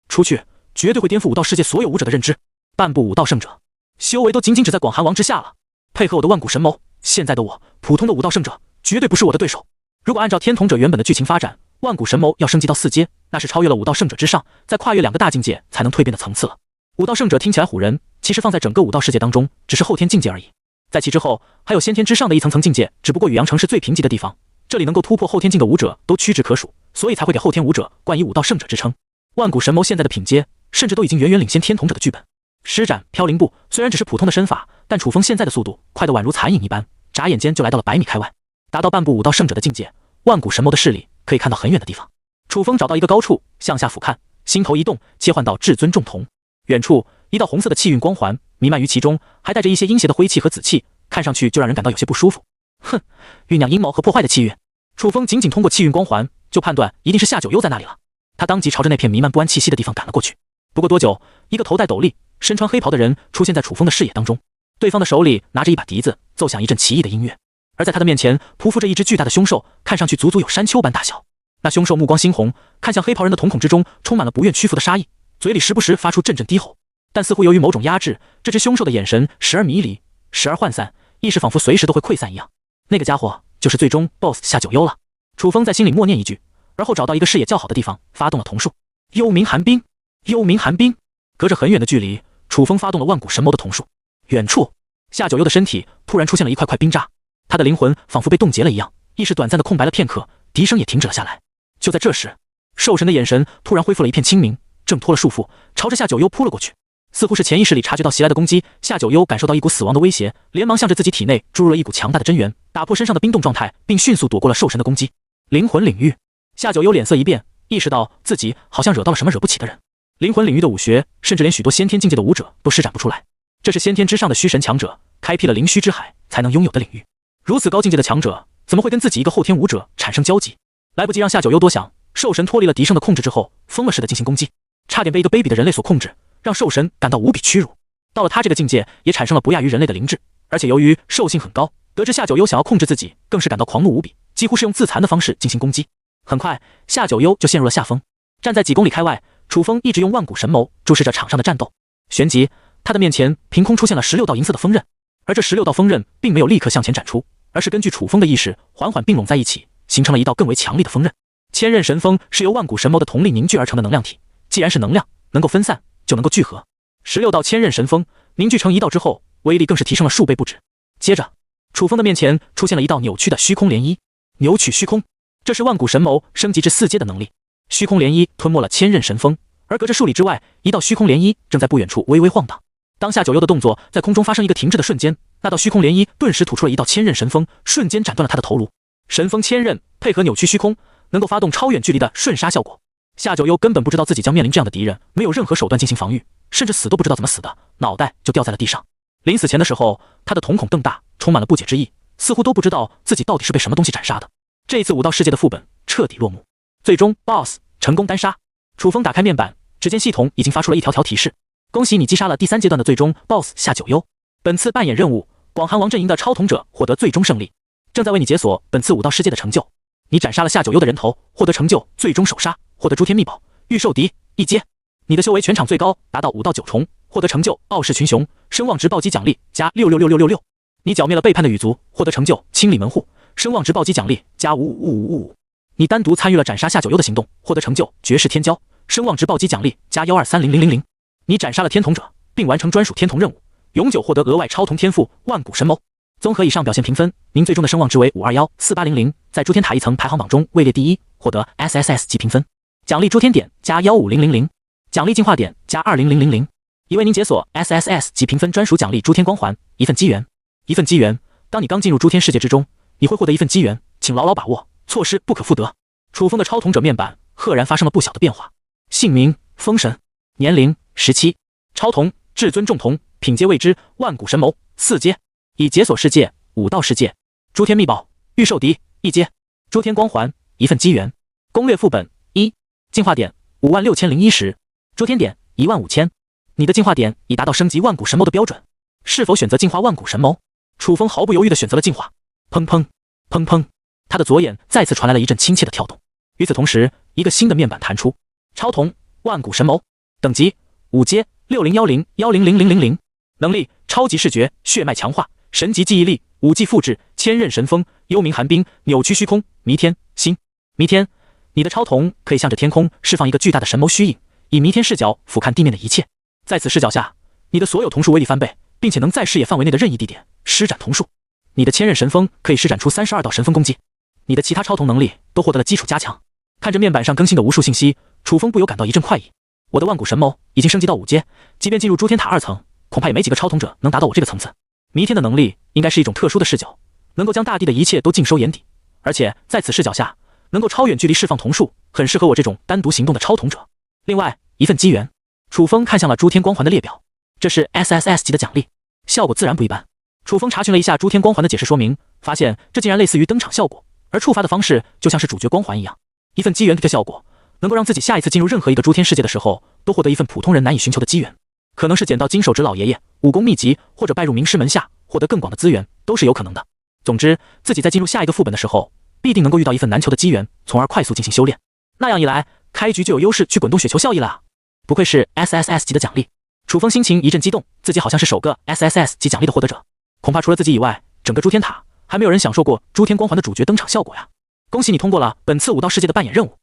出去，绝对会颠覆武道世界所有武者的认知。半步武道圣者，修为都仅仅只在广寒王之下了。配合我的万古神谋，现在的我，普通的武道圣者，绝对不是我的对手。如果按照天童者原本的剧情发展，万古神谋要升级到4阶，那是超越了武道圣者之上，再跨越2个大境界才能蜕变的层次了。武道圣者听起来唬人，其实放在整个武道世界当中，只是后天境界而已。在其之后，还有先天之上的一层层境界，只不过宇阳城是最贫瘠的地方，这里能够突破后天境的武者都屈指可数，所以才会给后天武者冠以武道圣者之称。万古神谋现在的品阶，甚至都已经远远领先天童者的剧本。施展飘零步虽然只是普通的身法，但楚风现在的速度快得宛如残影一般，眨眼间就来到了100米开外，达到半步武道圣者的境界。万古神谋的势力可以看到很远的地方。楚风找到一个高处，向下俯瞰，心头一动，切换到至尊重瞳。远处一道红色的气运光环弥漫于其中，还带着一些阴邪的灰气和紫气，看上去就让人感到有些不舒服。哼，酝酿阴谋和破坏的气运。楚风仅通过气运光环就判断一定是夏九幽在那里了。他当即朝着那片弥漫不安气息的地方赶了过去。不过多久，一个头戴斗笠、身穿黑袍的人出现在楚风的视野当中，对方的手里拿着一把笛子，奏响一阵奇异的音乐。而在他的面前匍匐着一只巨大的凶兽，看上去足足有山丘般大小。那凶兽目光猩红，看向黑袍人的瞳孔之中充满了不愿屈服的杀意，嘴里时不时发出阵阵低吼。但似乎由于某种压制，这只凶兽的眼神时而迷离，时而涣散，意识仿佛随时都会溃散一样。那个家伙就是最终 BOSS 夏九幽了。楚风在心里默念一句，而后找到一个视野较好的地方，发动了瞳术。幽冥寒冰，幽冥寒冰。隔着很远的距离，楚风发动了万古神谋的瞳术。远处，夏九幽的身体突然出现了一块块冰渣，他的灵魂仿佛被冻结了一样，意识短暂的空白了片刻，笛声也停止了下来。就在这时，兽神的眼神突然恢复了一片清明，挣脱了束缚，朝着夏九幽扑了过去。似乎是潜意识里察觉到袭来的攻击，夏九幽感受到一股死亡的威胁，连忙向着自己体内注入了一股强大的真元，打破身上的冰冻状态，并迅速躲过了兽神的攻击。灵魂领域，夏九幽脸色一变，意识到自己好像惹到了什么惹不起的人。灵魂领域的武学，甚至连许多先天境界的武者都施展不出来，这是先天之上的虚神强者开辟了灵虚之海才能拥有的领域。如此高境界的强者，怎么会跟自己一个后天武者产生交集？来不及让夏九幽多想，兽神脱离了笛声的控制之后，疯了似的进行攻击，差点被一个卑鄙的人类所控制，让兽神感到无比屈辱。到了他这个境界，也产生了不亚于人类的灵智，而且由于兽性很高，得知夏九幽想要控制自己，更是感到狂怒无比，几乎是用自残的方式进行攻击。很快，夏九幽就陷入了下风。站在几公里开外，楚风一直用万古神谋注视着场上的战斗。旋即，他的面前凭空出现了16道银色的锋刃，而这16道锋刃并没有立刻向前展出，而是根据楚风的意识缓缓并拢在一起，形成了一道更为强力的锋刃。千仞神锋是由万古神谋的瞳力凝聚而成的能量体，既然是能量，能够分散就能够聚合。16道千仞神锋凝聚成一道之后，威力更是提升了数倍不止。接着，楚风的面前出现了一道扭曲的虚空涟漪，扭曲虚空，这是万古神谋升级至4阶的能力。虚空涟漪吞没了千仞神锋，而隔着数里之外，一道虚空涟漪正在不远处微微晃荡。当夏九幽的动作在空中发生一个停滞的瞬间，那道虚空涟漪顿时吐出了一道千仞神锋，瞬间斩断了他的头颅。神锋千仞配合扭曲虚空，能够发动超远距离的瞬杀效果。夏九幽根本不知道自己将面临这样的敌人，没有任何手段进行防御，甚至死都不知道怎么死的，脑袋就掉在了地上。临死前的时候，他的瞳孔瞪大，充满了不解之意，似乎都不知道自己到底是被什么东西斩杀的。这一次武道世界的副本彻底落幕，最终 BOSS 成功单杀。楚风打开面板，只见系统已经发出了一条条提示：恭喜你击杀了第3阶段的最终 BOSS 夏九幽。本次扮演任务，广寒王阵营的超统者获得最终胜利，正在为你解锁本次武道世界的成就。你斩杀了夏九幽的人头，获得成就最终首杀，获得诸天秘宝御兽笛1阶。你的修为全场最高达到5到9重，获得成就傲视群雄，声望值暴击奖励加6666666。你剿灭了背叛的羽族，获得成就清理门户，声望值暴击奖励加5555555。你单独参与了斩杀夏九幽的行动，获得成就绝世天骄，声望值暴击奖励加1230000。你斩杀了天童者，并完成专属天童任务，永久获得额外超童天赋万古神谋。综合以上表现评分，您最终的声望值为5214800，在诸天塔一层排行榜中位列第一，获得 SSS 级评分。奖励诸天点加15000，奖励进化点加20000，已为您解锁 SSS 级评分专属奖励诸天光环1份机缘。1份机缘，当你刚进入诸天世界之中，你会获得1份机缘，请牢牢把握，错失不可复得。楚风的超统者面板赫然发生了不小的变化，姓名风神，年龄17，超童至尊重童，品阶未知，万古神谋4阶，已解锁世界武道世界，诸天秘宝御兽笛1阶，诸天光环1份机缘。攻略副本1，进化点56010，诸天点15000。你的进化点已达到升级万古神谋的标准，是否选择进化万古神谋？楚风毫不犹豫地选择了进化。砰砰砰砰，他的左眼再次传来了一阵亲切的跳动。与此同时，一个新的面板弹出，超童万古神谋，等级5阶6010100000，能力超级视觉血脉强化，神级记忆力，5技复制，千仞神风，幽冥寒冰，扭曲虚空，弥天星。弥天，你的超童可以向着天空释放一个巨大的神谋虚影，以弥天视角俯瞰地面的一切，在此视角下，你的所有瞳数威力翻倍，并且能在视野范围内的任意地点施展瞳术。你的千仞神风可以施展出32道神风攻击，你的其他超童能力都获得了基础加强。看着面板上更新的无数信息，楚风不由感到一阵快意。我的万古神谋已经升级到5阶，即便进入诸天塔2层，恐怕也没几个超统者能达到我这个层次。弥天的能力应该是一种特殊的视角，能够将大地的一切都尽收眼底，而且在此视角下，能够超远距离释放瞳术，很适合我这种单独行动的超统者。另外1份机缘，楚风看向了诸天光环的列表，这是 SSS 级的奖励，效果自然不一般。楚风查询了一下诸天光环的解释说明，发现这竟然类似于登场效果，而触发的方式就像是主角光环一样。1份机缘的效果，能够让自己下一次进入任何一个诸天世界的时候，都获得1份普通人难以寻求的机缘，可能是捡到金手指老爷爷武功秘籍，或者拜入名师门下，获得更广的资源，都是有可能的。总之，自己在进入下一个副本的时候，必定能够遇到1份难求的机缘，从而快速进行修炼。那样一来，开局就有优势去滚动雪球效益了啊！不愧是 SSS 级的奖励，楚风心情一阵激动，自己好像是首个 SSS 级奖励的获得者，恐怕除了自己以外，整个诸天塔还没有人享受过诸天光环的主角登场效果呀！恭喜你通过了本次武道世界的扮演任务，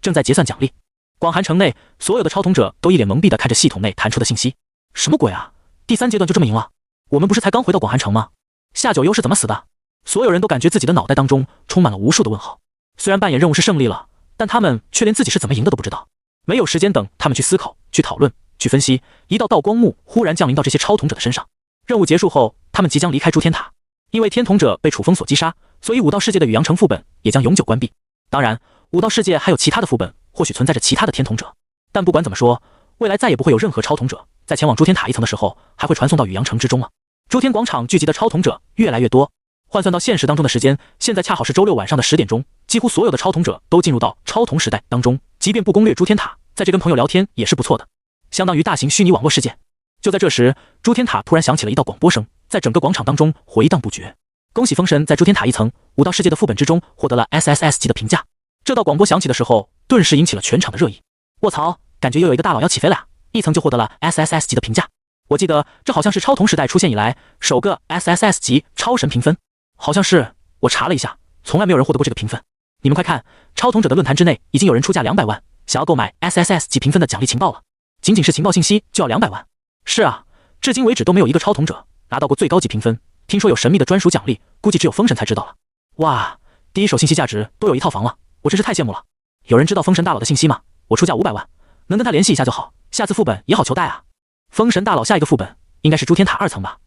正在结算奖励。广寒城内所有的超统者都一脸懵逼地看着系统内弹出的信息，什么鬼啊？第3阶段就这么赢了？我们不是才刚回到广寒城吗？夏九幽是怎么死的？所有人都感觉自己的脑袋当中充满了无数的问号。虽然扮演任务是胜利了，但他们却连自己是怎么赢的都不知道，没有时间等他们去思考、去讨论、去分析。一道道光幕忽然降临到这些超统者的身上。任务结束后，他们即将离开诸天塔，因为天统者被楚风所击杀，所以武道世界的宇阳城副本也将永久关闭。当然，武道世界还有其他的副本，或许存在着其他的天统者，但不管怎么说，未来再也不会有任何超统者在前往诸天塔一层的时候还会传送到宇阳城之中了。诸天广场聚集的超统者越来越多，换算到现实当中的时间，现在恰好是周六晚上的10点钟，几乎所有的超统者都进入到超统时代当中，即便不攻略诸天塔，在这跟朋友聊天也是不错的，相当于大型虚拟网络世界。就在这时，诸天塔突然响起了一道广播声，在整个广场当中回荡不绝。恭喜风神在诸天塔一层武道世界的副本之中获得了 SSS 级的评价。这道广播响起的时候，顿时引起了全场的热议。卧槽，感觉又有一个大佬要起飞了呀！一层就获得了 SSS 级的评价。我记得这好像是超童时代出现以来首个 SSS 级超神评分，好像是，我查了一下，从来没有人获得过这个评分。你们快看，超童者的论坛之内已经有人出价200万，想要购买 SSS 级评分的奖励情报了。仅仅是情报信息就要200万。是啊，至今为止都没有一个超统者拿到过最高级评分，听说有神秘的专属奖励，估计只有风神才知道了。哇，第一手信息价值都有一套房了，我真是太羡慕了。有人知道风神大佬的信息吗？我出价500万，能跟他联系一下就好，下次副本也好求带啊。风神大佬下一个副本应该是诸天塔2层吧？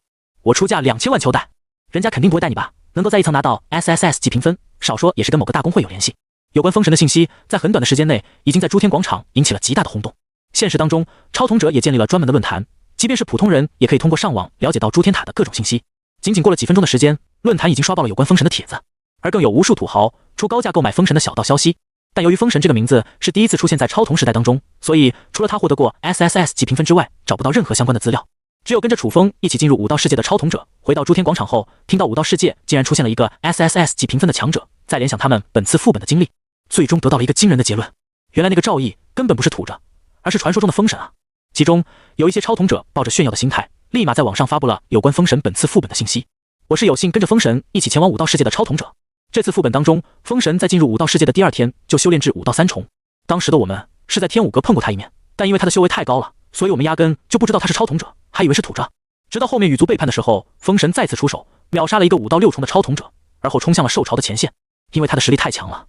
我出价2000万求带，人家肯定不会带你吧？能够在一层拿到 SSS 级评分，少说也是跟某个大公会有联系。有关风神的信息在很短的时间内已经在诸天广场引起了极大的轰动。现实当中，超统者也建立了专门的论坛，即便是普通人也可以通过上网了解到诸天塔的各种信息。仅仅过了几分钟的时间，论坛已经刷爆了有关风神的帖子。而更有无数土豪出高价购买封神的小道消息。但由于封神这个名字是第一次出现在超童时代当中，所以除了他获得过 SSS 级评分之外，找不到任何相关的资料。只有跟着楚风一起进入武道世界的超童者，回到诸天广场后，听到武道世界竟然出现了一个 SSS 级评分的强者，再联想他们本次副本的经历，最终得到了一个惊人的结论：原来那个赵毅根本不是土着，而是传说中的封神啊！其中有一些超童者抱着炫耀的心态，立马在网上发布了有关封神本次副本的信息。我是有幸跟着封神一起前往武道世界的超童者。这次副本当中，封神在进入武道世界的第2天就修炼至武道3重。当时的我们是在天武阁碰过他一面，但因为他的修为太高了，所以我们压根就不知道他是超童者，还以为是土着。直到后面羽族背叛的时候，封神再次出手，秒杀了一个武道6重的超童者，而后冲向了兽潮的前线。因为他的实力太强了，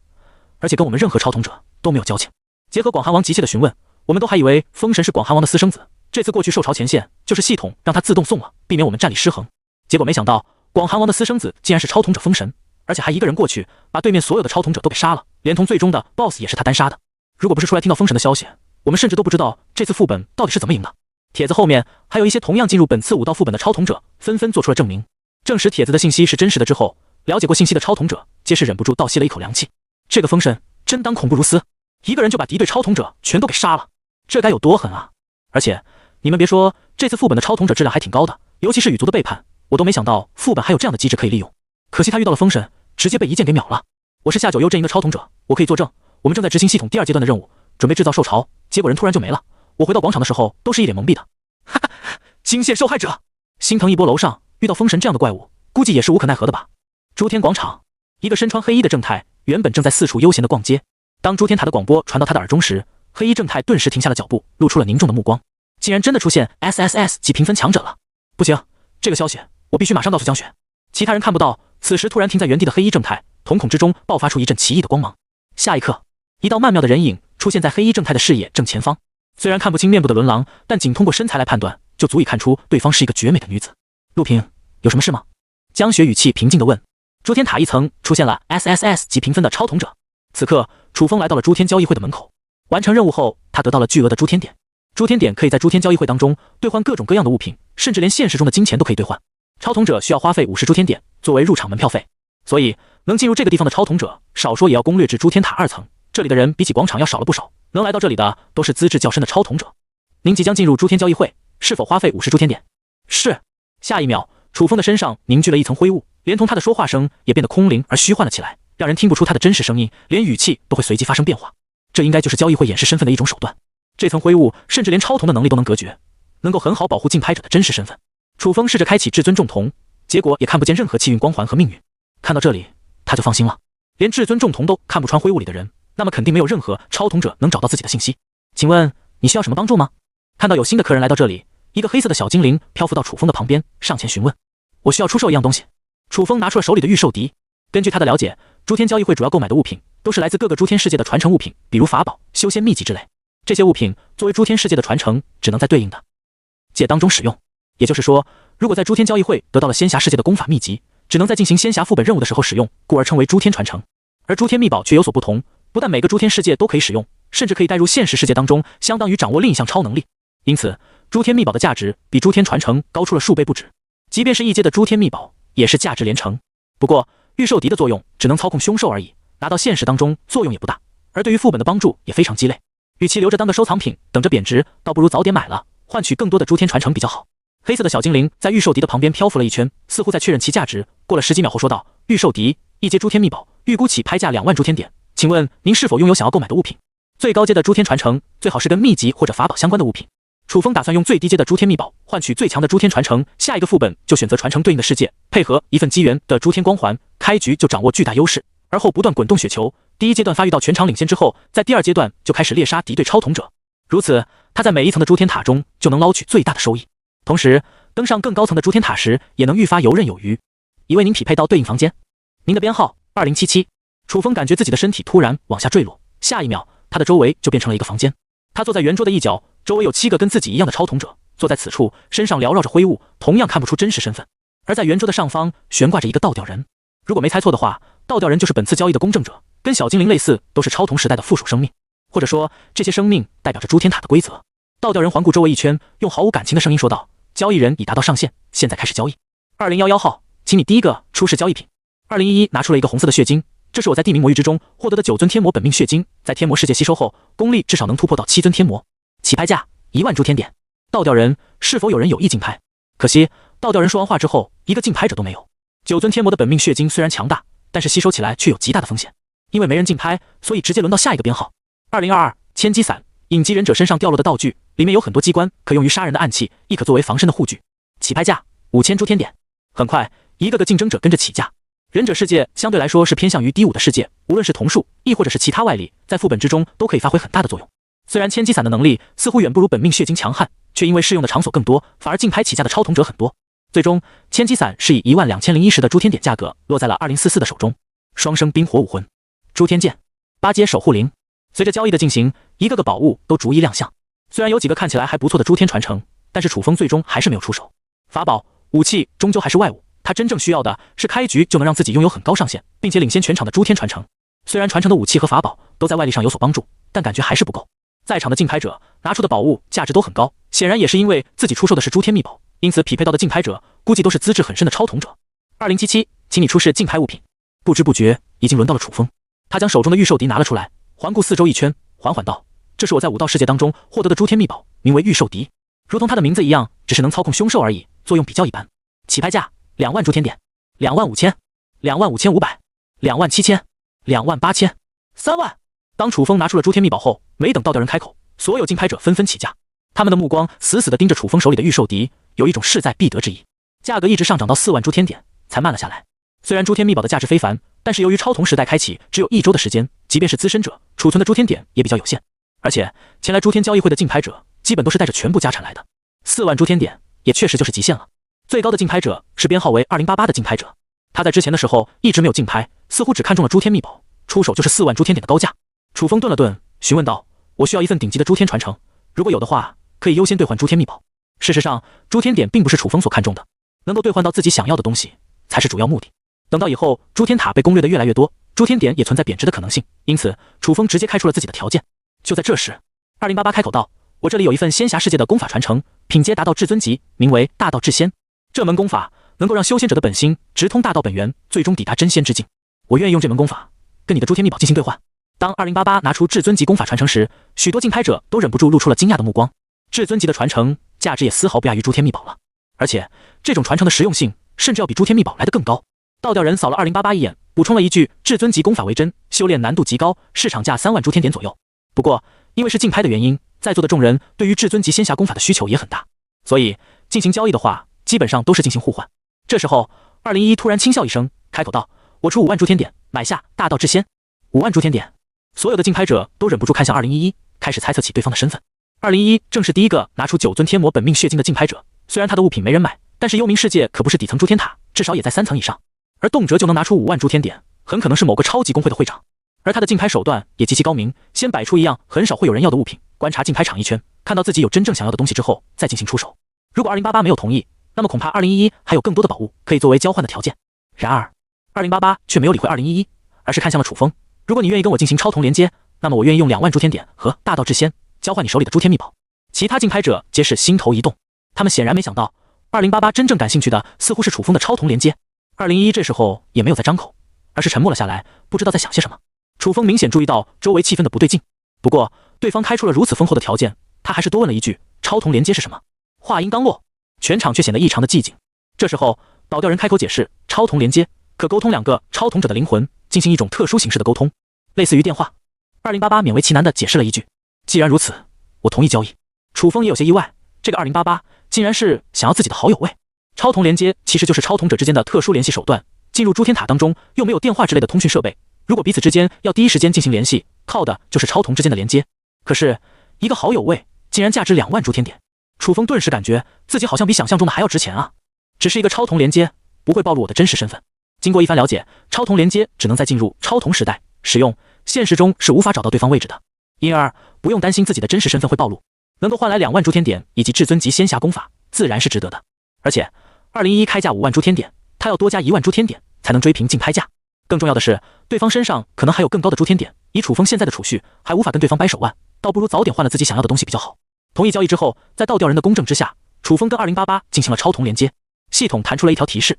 而且跟我们任何超童者都没有交情。结合广寒王急切的询问，我们都还以为封神是广寒王的私生子，这次过去兽潮前线就是系统让他自动送了，避免我们战力失衡。结果没想到广寒王的私生子竟然是超童者封神，而且还一个人过去把对面所有的超童者都给杀了，连同最终的 BOSS 也是他单杀的。如果不是出来听到封神的消息，我们甚至都不知道这次副本到底是怎么赢的。帖子后面还有一些同样进入本次武道副本的超童者纷纷做出了证明，证实帖子的信息是真实的之后，了解过信息的超童者皆是忍不住倒吸了一口凉气。这个封神真当恐怖如斯，一个人就把敌对超童者全都给杀了，这该有多狠啊！而且你们别说，这次副本的超童者质量还挺高的，尤其是羽族的背叛，我都没想到副本还有这样的机制可以利用。可惜他遇到了封神，直接被一剑给秒了。我是下九幽阵营的超童者，我可以作证，我们正在执行系统第2阶段的任务，准备制造兽潮，结果人突然就没了。我回到广场的时候都是一脸懵逼的，哈哈，惊现受害者，心疼一波。楼上遇到封神这样的怪物，估计也是无可奈何的吧。诸天广场，一个身穿黑衣的正太原本正在四处悠闲的逛街，当诸天塔的广播传到他的耳中时，黑衣正太顿时停下了脚步，露出了凝重的目光。竟然真的出现 SSS 级评分强者了！不行，这个消息我必须马上告诉江雪。其他人看不到，此时突然停在原地的黑衣正太，瞳孔之中爆发出一阵奇异的光芒。下一刻，一道曼妙的人影出现在黑衣正太的视野正前方。虽然看不清面部的轮廊，但仅通过身材来判断，就足以看出对方是一个绝美的女子。陆平，有什么事吗？江雪语气平静地问。诸天塔一层出现了 SSS 级评分的超童者。此刻，楚风来到了诸天交易会的门口。完成任务后，他得到了巨额的诸天点。诸天点可以在诸天交易会当中兑换各种各样的物品，甚至连现实中的金钱都可以兑换。超童者需要花费50诸天点作为入场门票费，所以能进入这个地方的超童者，少说也要攻略至诸天塔2层。这里的人比起广场要少了不少，能来到这里的都是资质较深的超童者。您即将进入诸天交易会，是否花费50诸天点？是。下一秒，楚风的身上凝聚了一层灰雾，连同他的说话声也变得空灵而虚幻了起来，让人听不出他的真实声音，连语气都会随即发生变化。这应该就是交易会掩饰身份的一种手段。这层灰雾甚至连超童的能力都能隔绝，能够很好保护竞拍者的真实身份。楚风试着开启至尊重瞳，结果也看不见任何气运光环和命运。看到这里，他就放心了。连至尊重瞳都看不穿灰雾里的人，那么肯定没有任何超童者能找到自己的信息。请问你需要什么帮助吗？看到有新的客人来到这里，一个黑色的小精灵漂浮到楚风的旁边，上前询问。我需要出售一样东西。楚风拿出了手里的御兽笛。根据他的了解，诸天交易会主要购买的物品都是来自各个诸天世界的传承物品，比如法宝、修仙秘籍之类。这些物品作为诸天世界的传承，只能在对应的界当中使用。也就是说，如果在诸天交易会得到了仙侠世界的功法秘籍，只能在进行仙侠副本任务的时候使用，故而称为诸天传承。而诸天秘宝却有所不同，不但每个诸天世界都可以使用，甚至可以带入现实世界当中，相当于掌握另一项超能力。因此，诸天秘宝的价值比诸天传承高出了数倍不止。即便是一阶的诸天秘宝，也是价值连城。不过，御兽笛的作用只能操控凶兽而已，拿到现实当中作用也不大，而对于副本的帮助也非常鸡肋。与其留着当个收藏品，等着贬值，倒不如早点买了，换取更多的诸天传承比较好。黑色的小精灵在御兽笛的旁边漂浮了一圈，似乎在确认其价值。过了10几秒后说道：“御兽笛，一阶诸天秘宝，预估起拍价2万诸天点，请问您是否拥有想要购买的物品？最高阶的诸天传承最好是跟秘籍或者法宝相关的物品。”楚风打算用最低阶的诸天秘宝换取最强的诸天传承，下一个副本就选择传承对应的世界，配合一份机缘的诸天光环，开局就掌握巨大优势，而后不断滚动雪球。第1阶段发育到全场领先之后，在第2阶段就开始猎杀敌对超童者，如此他在每一层的诸天塔中就能捞取最大的收益，同时登上更高层的诸天塔时也能愈发游刃有余。已为您匹配到对应房间，您的编号2077。楚风感觉自己的身体突然往下坠落，下一秒他的周围就变成了一个房间。他坐在圆桌的一角，周围有7个跟自己一样的超童者坐在此处，身上缭绕着灰雾，同样看不出真实身份。而在圆桌的上方悬挂着一个倒吊人，如果没猜错的话，倒吊人就是本次交易的公证者，跟小精灵类似，都是超童时代的附属生命，或者说这些生命代表着诸天塔的规则。倒吊人环顾周围一圈，用毫无感情的声音说道：“交易人已达到上限，现在开始交易。2011号，请你第一个出示交易品。” 2011拿出了一个红色的血晶，这是我在地冥魔域之中获得的9尊天魔本命血晶，在天魔世界吸收后，功力至少能突破到7尊天魔。起拍价1万诸天点。倒吊人，是否有人有意竞拍？可惜倒吊人说完话之后，一个竞拍者都没有。9尊天魔的本命血晶虽然强大，但是吸收起来却有极大的风险，因为没人竞拍，所以直接轮到下一个编号。2022千机伞，隐疾忍者身上掉落的道具，里面有很多机关，可用于杀人的暗器，亦可作为防身的护具。起拍价5000诸天点。很快，一个个竞争者跟着起价。忍者世界相对来说是偏向于低5的世界，无论是瞳术，亦或者是其他外力，在副本之中都可以发挥很大的作用。虽然千机伞的能力似乎远不如本命血晶强悍，却因为适用的场所更多，反而竞拍起价的超同者很多。最终，千机伞是以12010的诸天点价格落在了2044的手中。双生冰火武魂，诸天剑，8阶守护灵。随着交易的进行，一个个宝物都逐一亮相。虽然有几个看起来还不错的诸天传承，但是楚风最终还是没有出手。法宝、武器终究还是外物，他真正需要的是开局就能让自己拥有很高上限，并且领先全场的诸天传承。虽然传承的武器和法宝都在外力上有所帮助，但感觉还是不够。在场的竞拍者拿出的宝物价值都很高，显然也是因为自己出售的是诸天秘宝，因此匹配到的竞拍者估计都是资质很深的超同者。2077，请你出示竞拍物品。不知不觉已经轮到了楚风，他将手中的御兽笛拿了出来，环顾四周一圈，缓缓道：“这是我在武道世界当中获得的诸天秘宝，名为御兽笛，如同它的名字一样，只是能操控凶兽而已，作用比较一般。起拍价2万诸天点，25000、25500、27000、28000、3万。”当楚风拿出了诸天秘宝后，没等倒吊人开口，所有竞拍者纷纷起价，他们的目光死死地盯着楚风手里的御兽笛，有一种势在必得之意。价格一直上涨到4万诸天点，才慢了下来。虽然诸天秘宝的价值非凡，但是由于超同时代开启只有1周的时间，即便是资深者，储存的诸天点也比较有限。而且前来诸天交易会的竞拍者，基本都是带着全部家产来的，4万诸天点也确实就是极限了。最高的竞拍者是编号为2088的竞拍者，他在之前的时候一直没有竞拍，似乎只看中了诸天秘宝，出手就是4万诸天点的高价。楚风顿了顿，询问道：“我需要一份顶级的诸天传承，如果有的话，可以优先兑换诸天秘宝。”事实上，诸天点并不是楚风所看重的，能够兑换到自己想要的东西才是主要目的。等到以后诸天塔被攻略的越来越多，诸天点也存在贬值的可能性，因此楚风直接开出了自己的条件。就在这时，2088开口道：“我这里有一份仙侠世界的功法传承，品阶达到至尊级，名为大道至仙。这门功法能够让修仙者的本心直通大道本源，最终抵达真仙之境。我愿意用这门功法跟你的诸天秘宝进行兑换。”当2088拿出至尊级功法传承时，许多竞拍者都忍不住露出了惊讶的目光。至尊级的传承价值也丝毫不亚于诸天秘宝了，而且这种传承的实用性甚至要比诸天秘宝来得更高。倒吊人扫了2088一眼，补充了一句：“至尊级功法为真，修炼难度极高，市场价3万诸天点左右。”不过因为是竞拍的原因，在座的众人对于至尊级仙侠功法的需求也很大，所以进行交易的话，基本上都是进行互换。这时候201突然轻笑一声，开口道：“我出5万诸天点，买下大道至仙。”5万诸天点。所有的竞拍者都忍不住看向2011，开始猜测起对方的身份。2011正是第一个拿出9尊天魔本命血晶的竞拍者，虽然他的物品没人买，但是幽冥世界可不是底层诸天塔，至少也在3层以上，而动辄就能拿出5万诸天点，很可能是某个超级公会的会长。而他的竞拍手段也极其高明，先摆出一样很少会有人要的物品，观察竞拍场一圈，看到自己有真正想要的东西之后，再进行出手。如果2088没有同意，那么恐怕2011还有更多的宝物可以作为交换的条件。然而2088却没有理会2011，而是看向了楚风。如果你愿意跟我进行超同连接，那么我愿意用2万诸天点和大道至仙交换你手里的诸天秘宝。其他竞拍者皆是心头一动，他们显然没想到2088真正感兴趣的似乎是楚风的超同连接。201这时候也没有再张口，而是沉默了下来，不知道在想些什么。楚风明显注意到周围气氛的不对劲，不过对方开出了如此丰厚的条件，他还是多问了一句：“超同连接是什么？”话音刚落，全场却显得异常的寂静。这时候倒吊人开口解释：“超同连接可沟通2个超同者的灵魂，进行一种特殊形式的沟通，类似于电话。”2088勉为其难地解释了一句：“既然如此，我同意交易。”楚风也有些意外，这个2088竟然是想要自己的好友位。超同连接其实就是超同者之间的特殊联系手段，进入诸天塔当中又没有电话之类的通讯设备，如果彼此之间要第一时间进行联系，靠的就是超同之间的连接。可是一个好友位竟然价值2万诸天点，楚风顿时感觉自己好像比想象中的还要值钱啊！只是一个超同连接，不会暴露我的真实身份。经过一番了解，超同连接只能在进入超同时代使用，现实中是无法找到对方位置的，因而不用担心自己的真实身份会暴露。能够换来2万诸天点以及至尊级仙侠功法，自然是值得的。而且201开价5万诸天点，他要多加1万诸天点才能追平竞拍价。更重要的是，对方身上可能还有更高的诸天点，以楚风现在的储蓄，还无法跟对方掰手腕，倒不如早点换了自己想要的东西比较好。同意交易之后，在倒吊人的公证之下，楚风跟2088进行了超同连接，系统弹出了一条提示：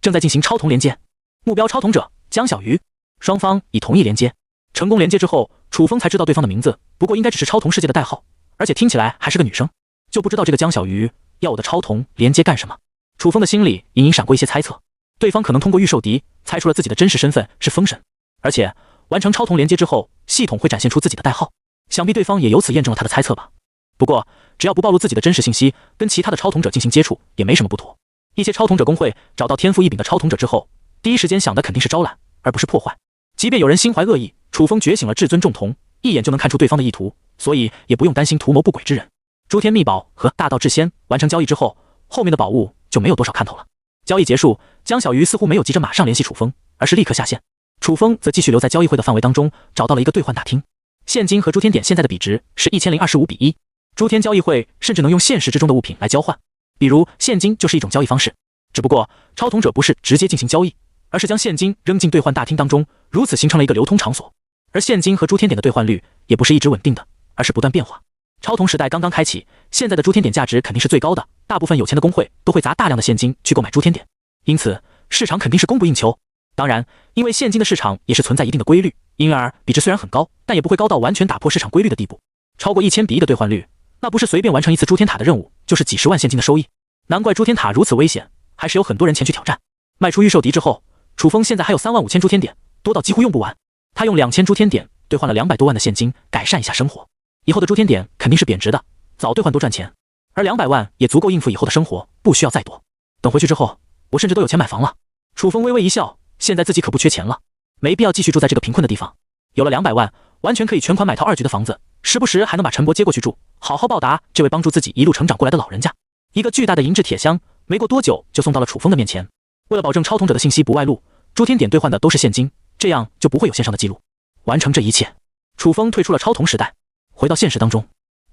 正在进行超同连接。目标超同者江小鱼。双方已同意连接，成功连接之后，楚风才知道对方的名字，不过应该只是超同世界的代号，而且听起来还是个女生，就不知道这个江小鱼要我的超同连接干什么。楚风的心里隐隐闪过一些猜测，对方可能通过御兽敌猜出了自己的真实身份是风神，而且完成超同连接之后，系统会展现出自己的代号，想必对方也由此验证了他的猜测吧。不过只要不暴露自己的真实信息，跟其他的超同者进行接触也没什么不妥。一些超同者工会找到天赋异禀的超同者之后，第一时间想的肯定是招揽，而不是破坏。即便有人心怀恶意，楚风觉醒了至尊众同，一眼就能看出对方的意图，所以也不用担心图谋不轨之人。诸天秘宝和大道至仙完成交易之后，后面的宝物就没有多少看头了。交易结束，江小鱼似乎没有急着马上联系楚风，而是立刻下线。楚风则继续留在交易会的范围当中，找到了一个兑换大厅。现金和诸天点现在的比值是1025:1，诸天交易会甚至能用现实之中的物品来交换，比如现金就是一种交易方式。只不过超同者不是直接进行交易，而是将现金扔进兑换大厅当中，如此形成了一个流通场所。而现金和诸天点的兑换率也不是一直稳定的，而是不断变化。超同时代刚刚开启，现在的诸天点价值肯定是最高的，大部分有钱的工会都会砸大量的现金去购买诸天点，因此市场肯定是供不应求。当然，因为现金的市场也是存在一定的规律，因而比值虽然很高，但也不会高到完全打破市场规律的地步。超过1000:1的兑换率，那不是随便完成一次诸天塔的任务，就是几十万现金的收益。难怪诸天塔如此危险，还是有很多人前去挑战。卖出御兽敌之后，楚风现在还有35000诸天点，多到几乎用不完。他用2000诸天点兑换了200多万的现金，改善一下生活。以后的诸天点肯定是贬值的，早兑换多赚钱。而200万也足够应付以后的生活，不需要再多。等回去之后，我甚至都有钱买房了。楚风微微一笑，现在自己可不缺钱了，没必要继续住在这个贫困的地方。有了200万，完全可以全款买套2局的房子，时不时还能把陈伯接过去住，好好报答这位帮助自己一路成长过来的老人家。一个巨大的银质铁箱，没过多久就送到了楚风的面前。为了保证超同者的信息不外露，诸天点兑换的都是现金，这样就不会有线上的记录。完成这一切，楚风退出了超同时代，回到现实当中。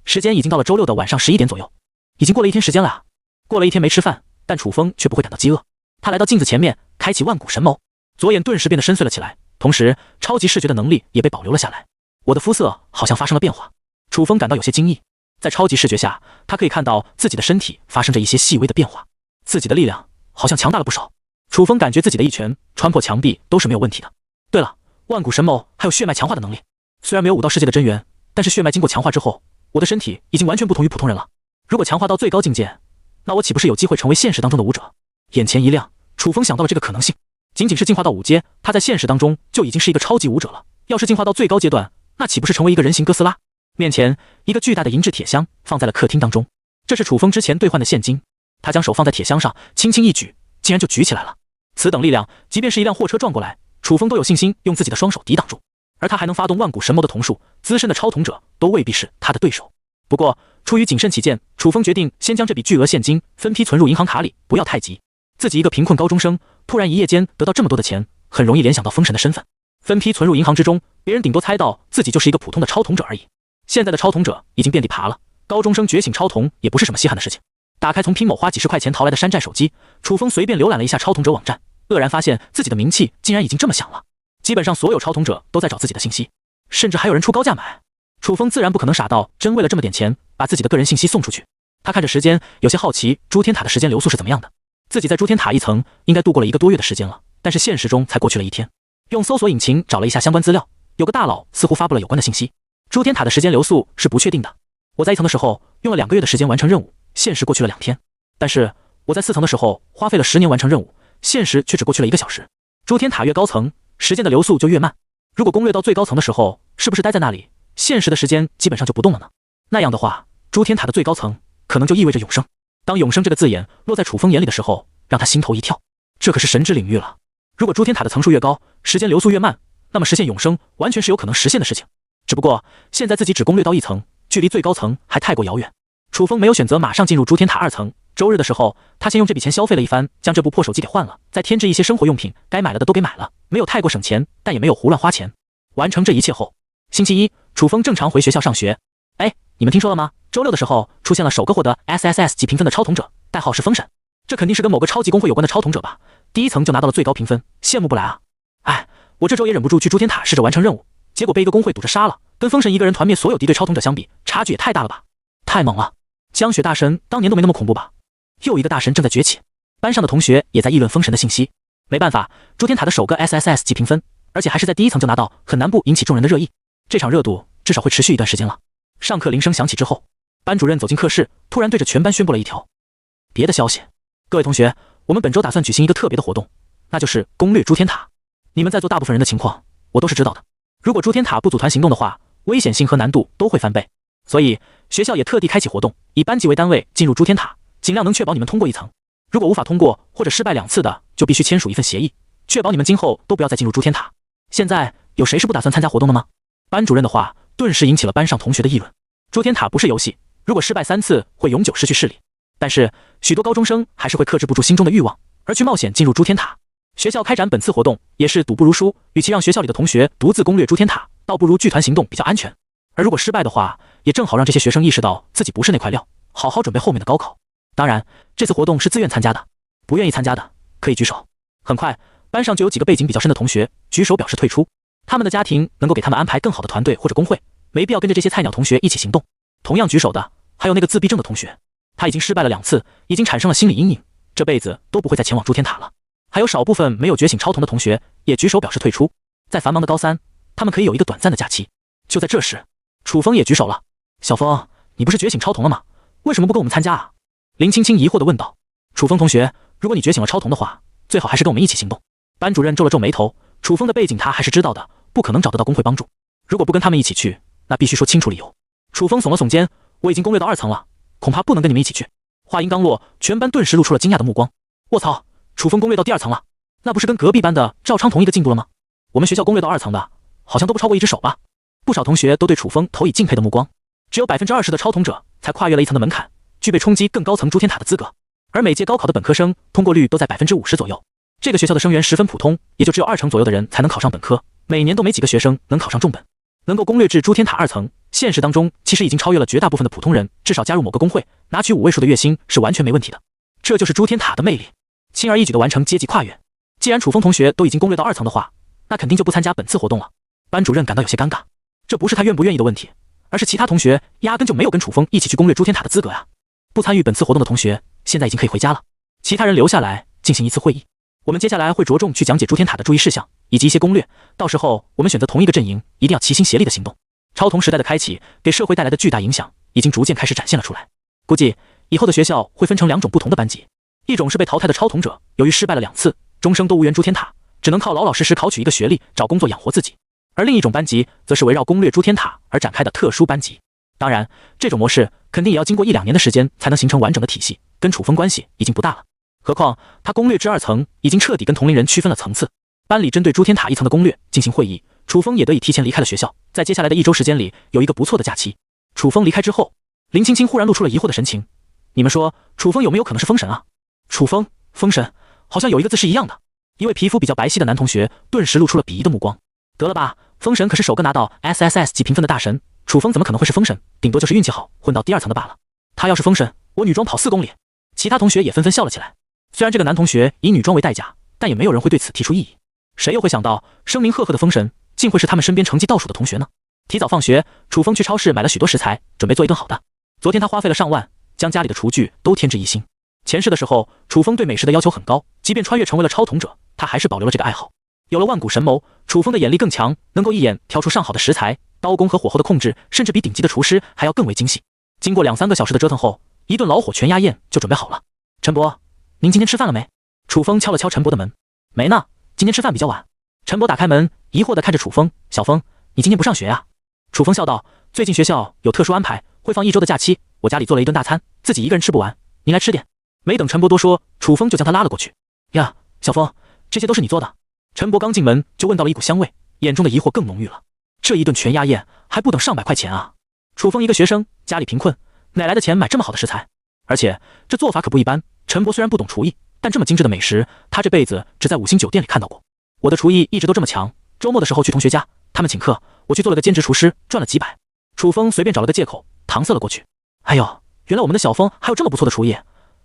时间已经到了周六的晚上11点左右，已经过了一天时间了啊！过了一天没吃饭，但楚风却不会感到饥饿。他来到镜子前面，开启万古神谋，左眼顿时变得深邃了起来，同时超级视觉的能力也被保留了下来。我的肤色好像发生了变化，楚风感到有些惊异。在超级视觉下，他可以看到自己的身体发生着一些细微的变化，自己的力量好像强大了不少。楚风感觉自己的一拳穿破墙壁都是没有问题的。对了，万古神谋还有血脉强化的能力，虽然没有武道世界的真元，但是血脉经过强化之后，我的身体已经完全不同于普通人了。如果强化到最高境界，那我岂不是有机会成为现实当中的武者？眼前一亮，楚风想到了这个可能性。仅仅是进化到5阶，他在现实当中就已经是一个超级武者了。要是进化到最高阶段，那岂不是成为一个人形哥斯拉？面前一个巨大的银质铁箱放在了客厅当中，这是楚风之前兑换的现金。他将手放在铁箱上，轻轻一举，竟然就举起来了。此等力量，即便是一辆货车撞过来，楚风都有信心用自己的双手抵挡住。而他还能发动万古神谋的瞳术，资深的超同者都未必是他的对手。不过出于谨慎起见，楚风决定先将这笔巨额现金分批存入银行卡里，不要太急。自己一个贫困高中生，突然一夜间得到这么多的钱，很容易联想到封神的身份。分批存入银行之中，别人顶多猜到自己就是一个普通的超同者而已。现在的超同者已经遍地爬了，高中生觉醒超同也不是什么稀罕的事情。打开从拼某花几十块钱淘来的山寨手机，楚风随便浏览了一下超同者网站，愕然发现自己的名气竟然已经这么响了。基本上所有超同者都在找自己的信息，甚至还有人出高价买。楚风自然不可能傻到真为了这么点钱把自己的个人信息送出去。他看着时间，有些好奇诸天塔的时间流速是怎么样的。自己在诸天塔一层应该度过了1个多月的时间了，但是现实中才过去了1天。用搜索引擎找了一下相关资料，有个大佬似乎发布了有关的信息。诸天塔的时间流速是不确定的。我在1层的时候用了2个月的时间完成任务，现实过去了2天。但是我在4层的时候花费了10年完成任务，现实却只过去了1个小时。诸天塔越高层，时间的流速就越慢。如果攻略到最高层的时候，是不是待在那里，现实的时间基本上就不动了呢？那样的话，诸天塔的最高层可能就意味着永生。当永生这个字眼落在楚风眼里的时候，让他心头一跳。这可是神之领域了。如果诸天塔的层数越高，时间流速越慢，那么实现永生完全是有可能实现的事情。只不过现在自己只攻略到1层，距离最高层还太过遥远。楚风没有选择马上进入诸天塔2层。周日的时候，他先用这笔钱消费了一番，将这部破手机给换了，再添置一些生活用品，该买了的都给买了，没有太过省钱，但也没有胡乱花钱。完成这一切后，星期一，楚风正常回学校上学。哎，你们听说了吗？周六的时候出现了首个获得 SSS 级评分的超同者，代号是风神。这肯定是跟某个超级工会有关的超同者吧？第1层就拿到了最高评分，羡慕不来啊！哎，我这周也忍不住去诸天塔试着完成任务，结果被一个工会堵着杀了，跟风神一个人团灭所有敌对超同者相比，差距也太大了吧？太猛了！江雪大神当年都没那么恐怖吧？又一个大神正在崛起，班上的同学也在议论风神的信息。没办法，朱天塔的首个 SSS 级评分，而且还是在第一层就拿到，很难不引起众人的热议。这场热度至少会持续一段时间了。上课铃声响起之后，班主任走进课室，突然对着全班宣布了一条别的消息：各位同学，我们本周打算举行一个特别的活动，那就是攻略朱天塔。你们在座大部分人的情况，我都是知道的。如果朱天塔不组团行动的话，危险性和难度都会翻倍。所以学校也特地开启活动，以班级为单位进入朱天塔，尽量能确保你们通过一层。如果无法通过或者失败2次的，就必须签署一份协议，确保你们今后都不要再进入朱天塔。现在有谁是不打算参加活动的吗？班主任的话顿时引起了班上同学的议论。朱天塔不是游戏，如果失败3次会永久失去视力，但是许多高中生还是会克制不住心中的欲望，而去冒险进入朱天塔。学校开展本次活动也是赌不如输，与其让学校里的同学独自攻略朱天塔，倒不如剧团行动比较安全。而如果失败的话，也正好让这些学生意识到自己不是那块料，好好准备后面的高考。当然，这次活动是自愿参加的，不愿意参加的可以举手。很快，班上就有几个背景比较深的同学举手表示退出，他们的家庭能够给他们安排更好的团队或者工会，没必要跟着这些菜鸟同学一起行动。同样举手的还有那个自闭症的同学，他已经失败了2次，已经产生了心理阴影，这辈子都不会再前往朱天塔了。还有少部分没有觉醒超童的同学也举手表示退出，在繁忙的高3，他们可以有一个短暂的假期。就在这时，楚风也举手了。小风，你不是觉醒超童了吗？为什么不跟我们参加啊？林青青疑惑地问道。楚风同学，如果你觉醒了超童的话，最好还是跟我们一起行动。班主任皱了皱眉头，楚风的背景他还是知道的，不可能找得到工会帮助。如果不跟他们一起去，那必须说清楚理由。楚风耸了耸肩，我已经攻略到2层了，恐怕不能跟你们一起去。话音刚落，全班顿时露出了惊讶的目光。卧槽，楚风攻略到第2层了，那不是跟隔壁班的赵昌同一个进度了吗？我们学校攻略到2层的，好像都不超过1只手吧？不少同学都对楚风投以敬佩的目光。只有 20% 的超童者才跨越了1层的门槛，具备冲击更高层朱天塔的资格。而每届高考的本科生通过率都在 50% 左右。这个学校的生源十分普通，也就只有2成左右的人才能考上本科，每年都没几个学生能考上重本。能够攻略至朱天塔2层，现实当中其实已经超越了绝大部分的普通人，至少加入某个工会，拿取5位数的月薪是完全没问题的。这就是朱天塔的魅力，轻而易举地完成阶级跨越。既然楚风同学都已经攻略到2层的话，那肯定就不参加本次活动了。班主任感到有些尴尬，这不是他愿不愿意的问题，而是其他同学压根就没有跟楚风一起去攻略朱天塔的资格啊。不参与本次活动的同学现在已经可以回家了，其他人留下来进行一次会议。我们接下来会着重去讲解朱天塔的注意事项以及一些攻略，到时候我们选择同一个阵营，一定要齐心协力的行动。超童时代的开启给社会带来的巨大影响已经逐渐开始展现了出来。估计以后的学校会分成2种不同的班级，一种是被淘汰的超童者，由于失败了2次，终生都无缘朱天塔，只能靠老老实实考取一个学历，找工作养活自己。而另一种班级则是围绕攻略朱天塔而展开的特殊班级。当然，这种模式肯定也要经过1-2年的时间才能形成完整的体系，跟楚风关系已经不大了。何况他攻略至2层已经彻底跟同龄人区分了层次。班里针对朱天塔1层的攻略进行会议，楚风也得以提前离开了学校，在接下来的1周时间里有一个不错的假期。楚风离开之后，林青青忽然露出了疑惑的神情。你们说楚风有没有可能是封神啊？楚风，封神，好像有一个字是一样的。一位皮肤比较白皙的男同学顿时露出了鄙夷的目光。得了吧，封神可是首个拿到 SSS 级评分的大神，楚风怎么可能会是封神？顶多就是运气好，混到第2层的罢了。他要是封神，我女装跑4公里。其他同学也纷纷笑了起来。虽然这个男同学以女装为代价，但也没有人会对此提出异议。谁又会想到声名赫赫的封神竟会是他们身边成绩倒数的同学呢？提早放学，楚风去超市买了许多食材，准备做一顿好的。昨天他花费了上万，将家里的厨具都添置一新。前世的时候，楚风对美食的要求很高，即便穿越成为了超童者，他还是保留了这个爱好。有了万古神谋，楚风的眼力更强，能够一眼挑出上好的食材，刀工和火候的控制甚至比顶级的厨师还要更为精细。经过2-3个小时的折腾后，一顿老火全鸭宴就准备好了。陈伯，您今天吃饭了没？楚风敲了敲陈伯的门。没呢，今天吃饭比较晚。陈伯打开门，疑惑地看着楚风。小风，你今天不上学啊？楚风笑道，最近学校有特殊安排，会放1周的假期，我家里做了一顿大餐，自己一个人吃不完，您来吃点。没等陈伯多说，楚风就将他拉了过去。呀，小风，这些都是你做的？陈伯刚进门就闻到了一股香味，眼中的疑惑更浓郁了。这一顿全鸭宴还不等上百块钱啊！楚风一个学生，家里贫困，哪来的钱买这么好的食材？而且这做法可不一般。陈伯虽然不懂厨艺，但这么精致的美食，他这辈子只在5星酒店里看到过。我的厨艺一直都这么强，周末的时候去同学家，他们请客，我去做了个兼职厨师，赚了几百。楚风随便找了个借口搪塞了过去。哎呦，原来我们的小风还有这么不错的厨艺，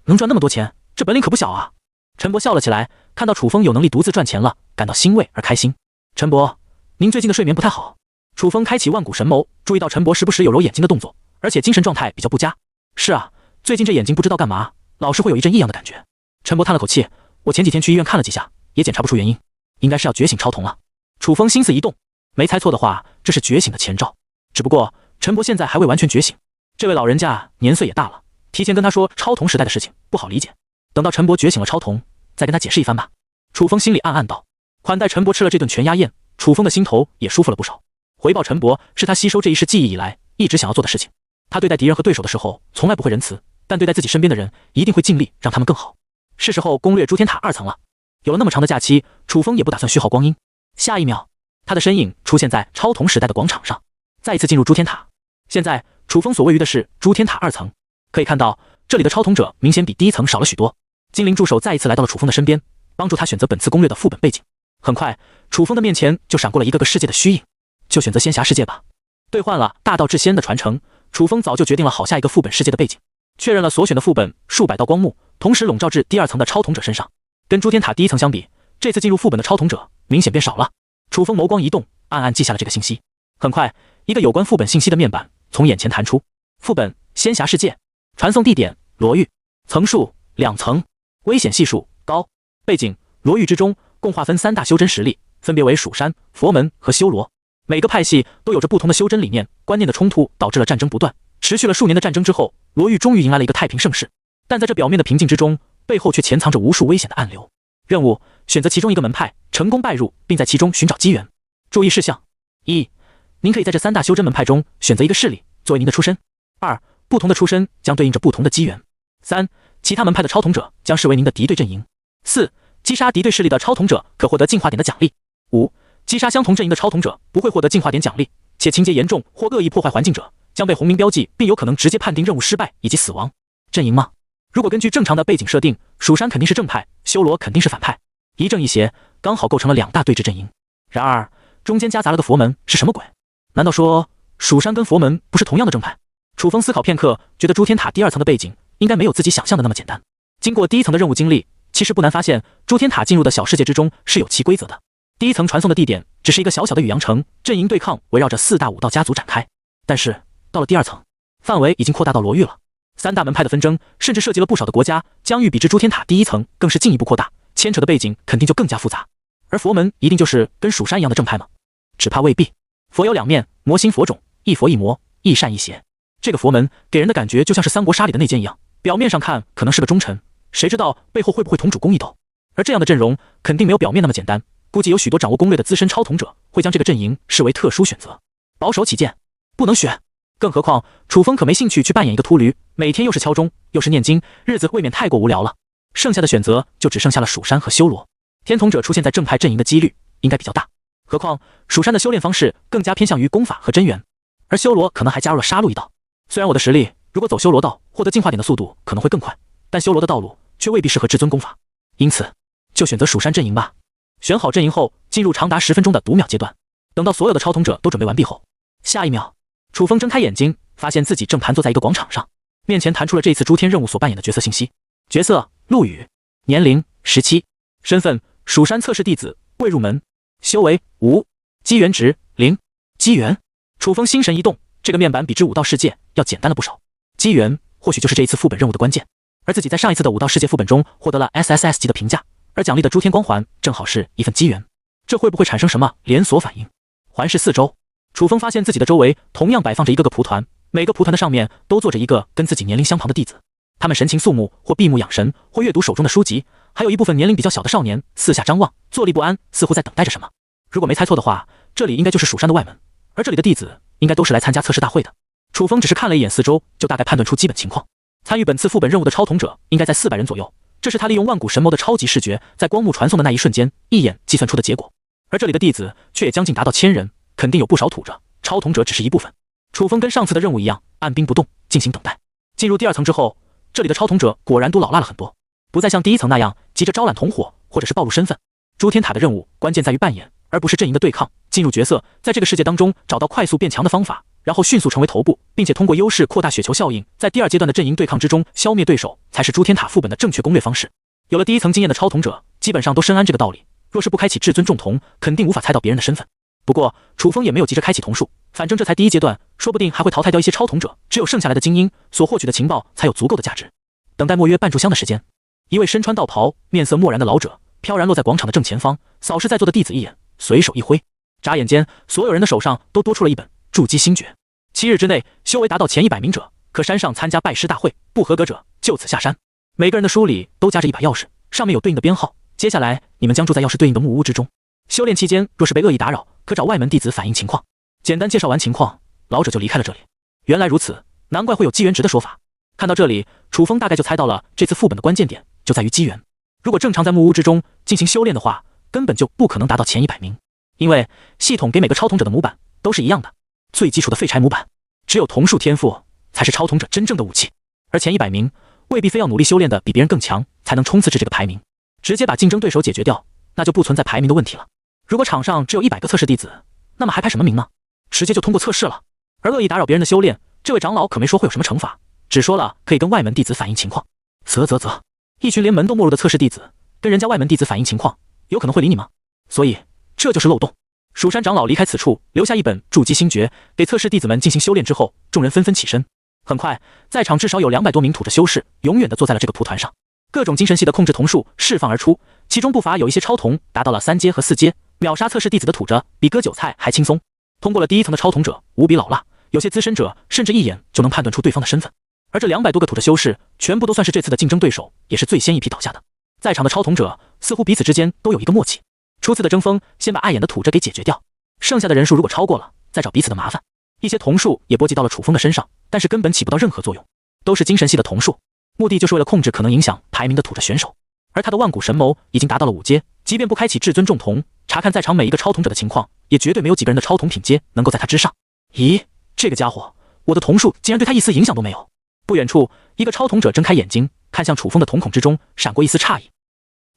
能赚那么多钱，这本领可不小啊！陈伯笑了起来，看到楚风有能力独自赚钱了，感到欣慰而开心。陈伯，您最近的睡眠不太好。楚风开启万古神谋，注意到陈伯时不时有揉眼睛的动作，而且精神状态比较不佳。是啊，最近这眼睛不知道干嘛，老是会有一阵异样的感觉。陈伯叹了口气，我前几天去医院看了几下，也检查不出原因，应该是要觉醒超童了。楚风心思一动，没猜错的话，这是觉醒的前兆。只不过陈伯现在还未完全觉醒，这位老人家年岁也大了，提前跟他说超童时代的事情不好理解。等到陈伯觉醒了超童，再跟他解释一番吧。楚风心里暗暗道。款待陈伯吃了这顿全鸭宴，楚风的心头也舒服了不少。回报陈伯是他吸收这一世记忆以来一直想要做的事情。他对待敌人和对手的时候从来不会仁慈，但对待自己身边的人一定会尽力让他们更好。是时候攻略诸天塔2层了。有了那么长的假期，楚风也不打算虚耗光阴。下一秒，他的身影出现在超童时代的广场上，再一次进入诸天塔。现在楚风所位于的是诸天塔2层，可以看到这里的超童者明显比第1层少了许多。精灵助手再一次来到了楚风的身边，帮助他选择本次攻略的副本背景。很快，楚风的面前就闪过了一个个世界的虚影，就选择仙侠世界吧。兑换了大道至仙的传承，楚风早就决定了好下一个副本世界的背景，确认了所选的副本数百道光幕，同时笼罩至第2层的超童者身上。跟诸天塔第1层相比，这次进入副本的超童者明显变少了。楚风眸光一动，暗暗记下了这个信息。很快，一个有关副本信息的面板从眼前弹出：副本仙侠世界，传送地点罗域，层数2层，危险系数高，背景罗域之中共划分3大修真实力，分别为蜀山、佛门和修罗。每个派系都有着不同的修真理念，观念的冲突导致了战争不断。持续了数年的战争之后，罗域终于迎来了一个太平盛世。但在这表面的平静之中，背后却潜藏着无数危险的暗流。任务：选择其中一个门派，成功拜入，并在其中寻找机缘。注意事项：1. 您可以在这3大修真门派中选择一个势力作为您的出身。2. 不同的出身将对应着不同的机缘。3. 其他门派的超童者将视为您的敌对阵营。4. 击杀敌对势力的超童者可获得进化点的奖励。5. 击杀相同阵营的超童者不会获得进化点奖励，且情节严重或恶意破坏环境者将被红名标记，并有可能直接判定任务失败以及死亡。阵营吗？如果根据正常的背景设定，蜀山肯定是正派，修罗肯定是反派，一正一邪，刚好构成了2大对峙阵营。然而中间夹杂了个佛门，是什么鬼？难道说蜀山跟佛门不是同样的正派？楚风思考片刻，觉得诸天塔第2层的背景应该没有自己想象的那么简单。经过第1层的任务经历，其实不难发现，诸天塔进入的小世界之中是有其规则的。第1层传送的地点只是一个小小的雨阳城，阵营对抗围绕着4大武道家族展开。但是到了第2层，范围已经扩大到罗域了，3大门派的纷争甚至涉及了不少的国家，疆域比之诸天塔第1层更是进一步扩大，牵扯的背景肯定就更加复杂。而佛门一定就是跟蜀山一样的正派吗？只怕未必。佛有2面，魔心佛种，一佛一魔，一善一邪。这个佛门给人的感觉就像是三国杀里的内奸一样，表面上看可能是个忠臣，谁知道背后会不会同主公一斗？而这样的阵容肯定没有表面那么简单，估计有许多掌握攻略的资深超童者会将这个阵营视为特殊选择。保守起见，不能选。更何况楚风可没兴趣去扮演一个秃驴，每天又是敲钟又是念经，日子未免太过无聊了。剩下的选择就只剩下了蜀山和修罗。天童者出现在正派阵营的几率应该比较大，何况蜀山的修炼方式更加偏向于功法和真元，而修罗可能还加入了杀戮一道。虽然我的实力如果走修罗道，获得进化点的速度可能会更快，但修罗的道路却未必适合至尊功法，因此就选择蜀山阵营吧。选好阵营后，进入长达10分钟的读秒阶段。等到所有的超童者都准备完毕后，下一秒，楚风睁开眼睛，发现自己正盘坐在一个广场上，面前弹出了这次诸天任务所扮演的角色信息。角色：陆羽，年龄17，身份：蜀山测试弟子，未入门，修为无，机缘值0。机缘？楚风心神一动，这个面板比之武道世界要简单了不少。机缘或许就是这一次副本任务的关键，而自己在上一次的武道世界副本中获得了 SSS 级的评价，而奖励的诸天光环正好是一份机缘，这会不会产生什么连锁反应？环视四周，楚风发现自己的周围同样摆放着一个个蒲团，每个蒲团的上面都坐着一个跟自己年龄相旁的弟子，他们神情肃穆，或闭目养神，或阅读手中的书籍，还有一部分年龄比较小的少年四下张望，坐立不安，似乎在等待着什么。如果没猜错的话，这里应该就是蜀山的外门，而这里的弟子应该都是来参加测试大会的。楚风只是看了一眼四周，就大概判断出基本情况。参与本次副本任务的超童者应该在400人左右，这是他利用万古神谋的超级视觉，在光幕传送的那一瞬间，一眼计算出的结果。而这里的弟子却也将近达到1000人，肯定有不少土着，超童者只是一部分。楚风跟上次的任务一样，按兵不动，进行等待。进入第2层之后，这里的超童者果然都老辣了很多，不再像第1层那样急着招揽同伙或者是暴露身份。诸天塔的任务关键在于扮演，而不是阵营的对抗。进入角色，在这个世界当中找到快速变强的方法，然后迅速成为头部，并且通过优势扩大雪球效应，在第2阶段的阵营对抗之中消灭对手，才是诸天塔副本的正确攻略方式。有了第1层经验的超童者，基本上都深谙这个道理。若是不开启至尊重瞳，肯定无法猜到别人的身份。不过楚风也没有急着开启瞳术，反正这才第1阶段，说不定还会淘汰掉一些超童者，只有剩下来的精英所获取的情报才有足够的价值。等待莫约半炷香的时间，一位身穿道袍、面色漠然的老者飘然落在广场的正前方，扫视在座的弟子一眼，随手一挥，眨眼间，所有人的手上都多出了一本筑基星诀。7日之内修为达到前100名者，可山上参加拜师大会，不合格者就此下山。每个人的书里都夹着一把钥匙，上面有对应的编号。接下来你们将住在钥匙对应的木屋之中。修炼期间若是被恶意打扰，可找外门弟子反映情况。简单介绍完情况，老者就离开了这里。原来如此，难怪会有机缘值的说法。看到这里，楚风大概就猜到了这次副本的关键点就在于机缘。如果正常在木屋之中进行修炼的话，根本就不可能达到前100名，因为系统给每个超统者的模板都是一样的，最基础的废柴模板。只有瞳术天赋才是超统者真正的武器，而前100名未必非要努力修炼的比别人更强才能冲刺至这个排名。直接把竞争对手解决掉，那就不存在排名的问题了。如果场上只有100个测试弟子，那么还排什么名呢？直接就通过测试了。而恶意打扰别人的修炼，这位长老可没说会有什么惩罚，只说了可以跟外门弟子反映情况。啧，一群连门都没入的测试弟子跟人家外门弟子反映情况，有可能会理你吗？所以这就是漏洞。蜀山长老离开此处，留下一本筑基星诀给测试弟子们进行修炼之后，众人纷纷起身。很快，在场至少有200多名土着修士永远地坐在了这个蒲团上，各种精神系的控制瞳术释放而出，其中不乏有一些超瞳达到了3阶和4阶，秒杀测试弟子的土着比割韭菜还轻松。通过了第一层的超瞳者无比老辣，有些资深者甚至一眼就能判断出对方的身份。而这200多个土着修士全部都算是这次的竞争对手，也是最先一批倒下的。在场的超瞳者似乎彼此之间都有一个默契，初次的争锋先把碍眼的土着给解决掉，剩下的人数如果超过了，再找彼此的麻烦。一些瞳术也波及到了楚风的身上，但是根本起不到任何作用，都是精神系的瞳术，目的就是为了控制可能影响排名的土着选手。而他的万古神谋已经达到了5阶，即便不开启至尊重瞳，查看在场每一个超瞳者的情况，也绝对没有几个人的超瞳品阶能够在他之上。咦，这个家伙，我的瞳术竟然对他一丝影响都没有。不远处，一个超瞳者睁开眼睛，看向楚风的瞳孔之中闪过一丝诧异。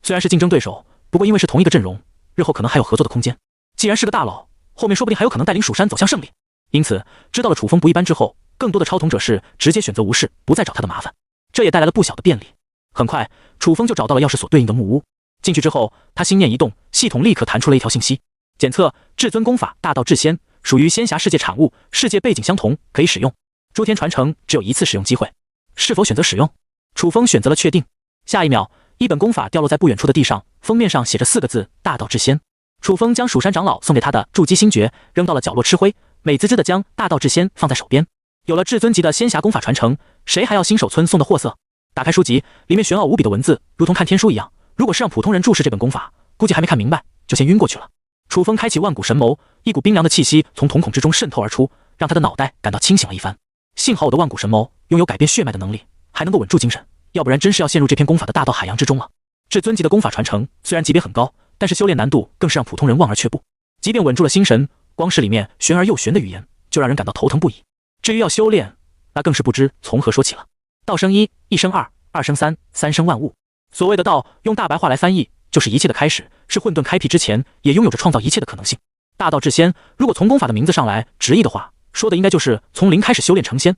虽然是竞争对手，不过因为是同一个阵容，日后可能还有合作的空间。既然是个大佬，后面说不定还有可能带领蜀山走向胜利。因此，知道了楚风不一般之后，更多的超瞳者是直接选择无视，不再找他的麻烦，这也带来了不小的便利。很快，楚风就找到了钥匙所对应的木屋。进去之后，他心念一动，系统立刻弹出了一条信息：检测至尊功法大道至仙，属于仙侠世界产物，世界背景相同，可以使用。诸天传承只有1次使用机会，是否选择使用？楚风选择了确定。下一秒，一本功法掉落在不远处的地上，封面上写着4个字：大道至仙。楚风将蜀山长老送给他的筑基星诀扔到了角落吃灰，美滋滋的将大道至仙放在手边。有了至尊级的仙侠功法传承，谁还要新手村送的货色？打开书籍，里面玄奥无比的文字，如同看天书一样。如果是让普通人注视这本功法，估计还没看明白就先晕过去了。楚风开启万古神谋，一股冰凉的气息从瞳孔之中渗透而出，让他的脑袋感到清醒了一番。幸好我的万古神谋拥有改变血脉的能力，还能够稳住精神，要不然真是要陷入这篇功法的大道海洋之中了。至尊级的功法传承虽然级别很高，但是修炼难度更是让普通人望而却步。即便稳住了心神，光是里面玄而又玄的语言就让人感到头疼不已。至于要修炼，那更是不知从何说起了。道生一，一生二，二生三，三生万物。所谓的道，用大白话来翻译，就是一切的开始，是混沌开辟之前，也拥有着创造一切的可能性。大道至仙，如果从功法的名字上来直译的话，说的应该就是从零开始修炼成仙。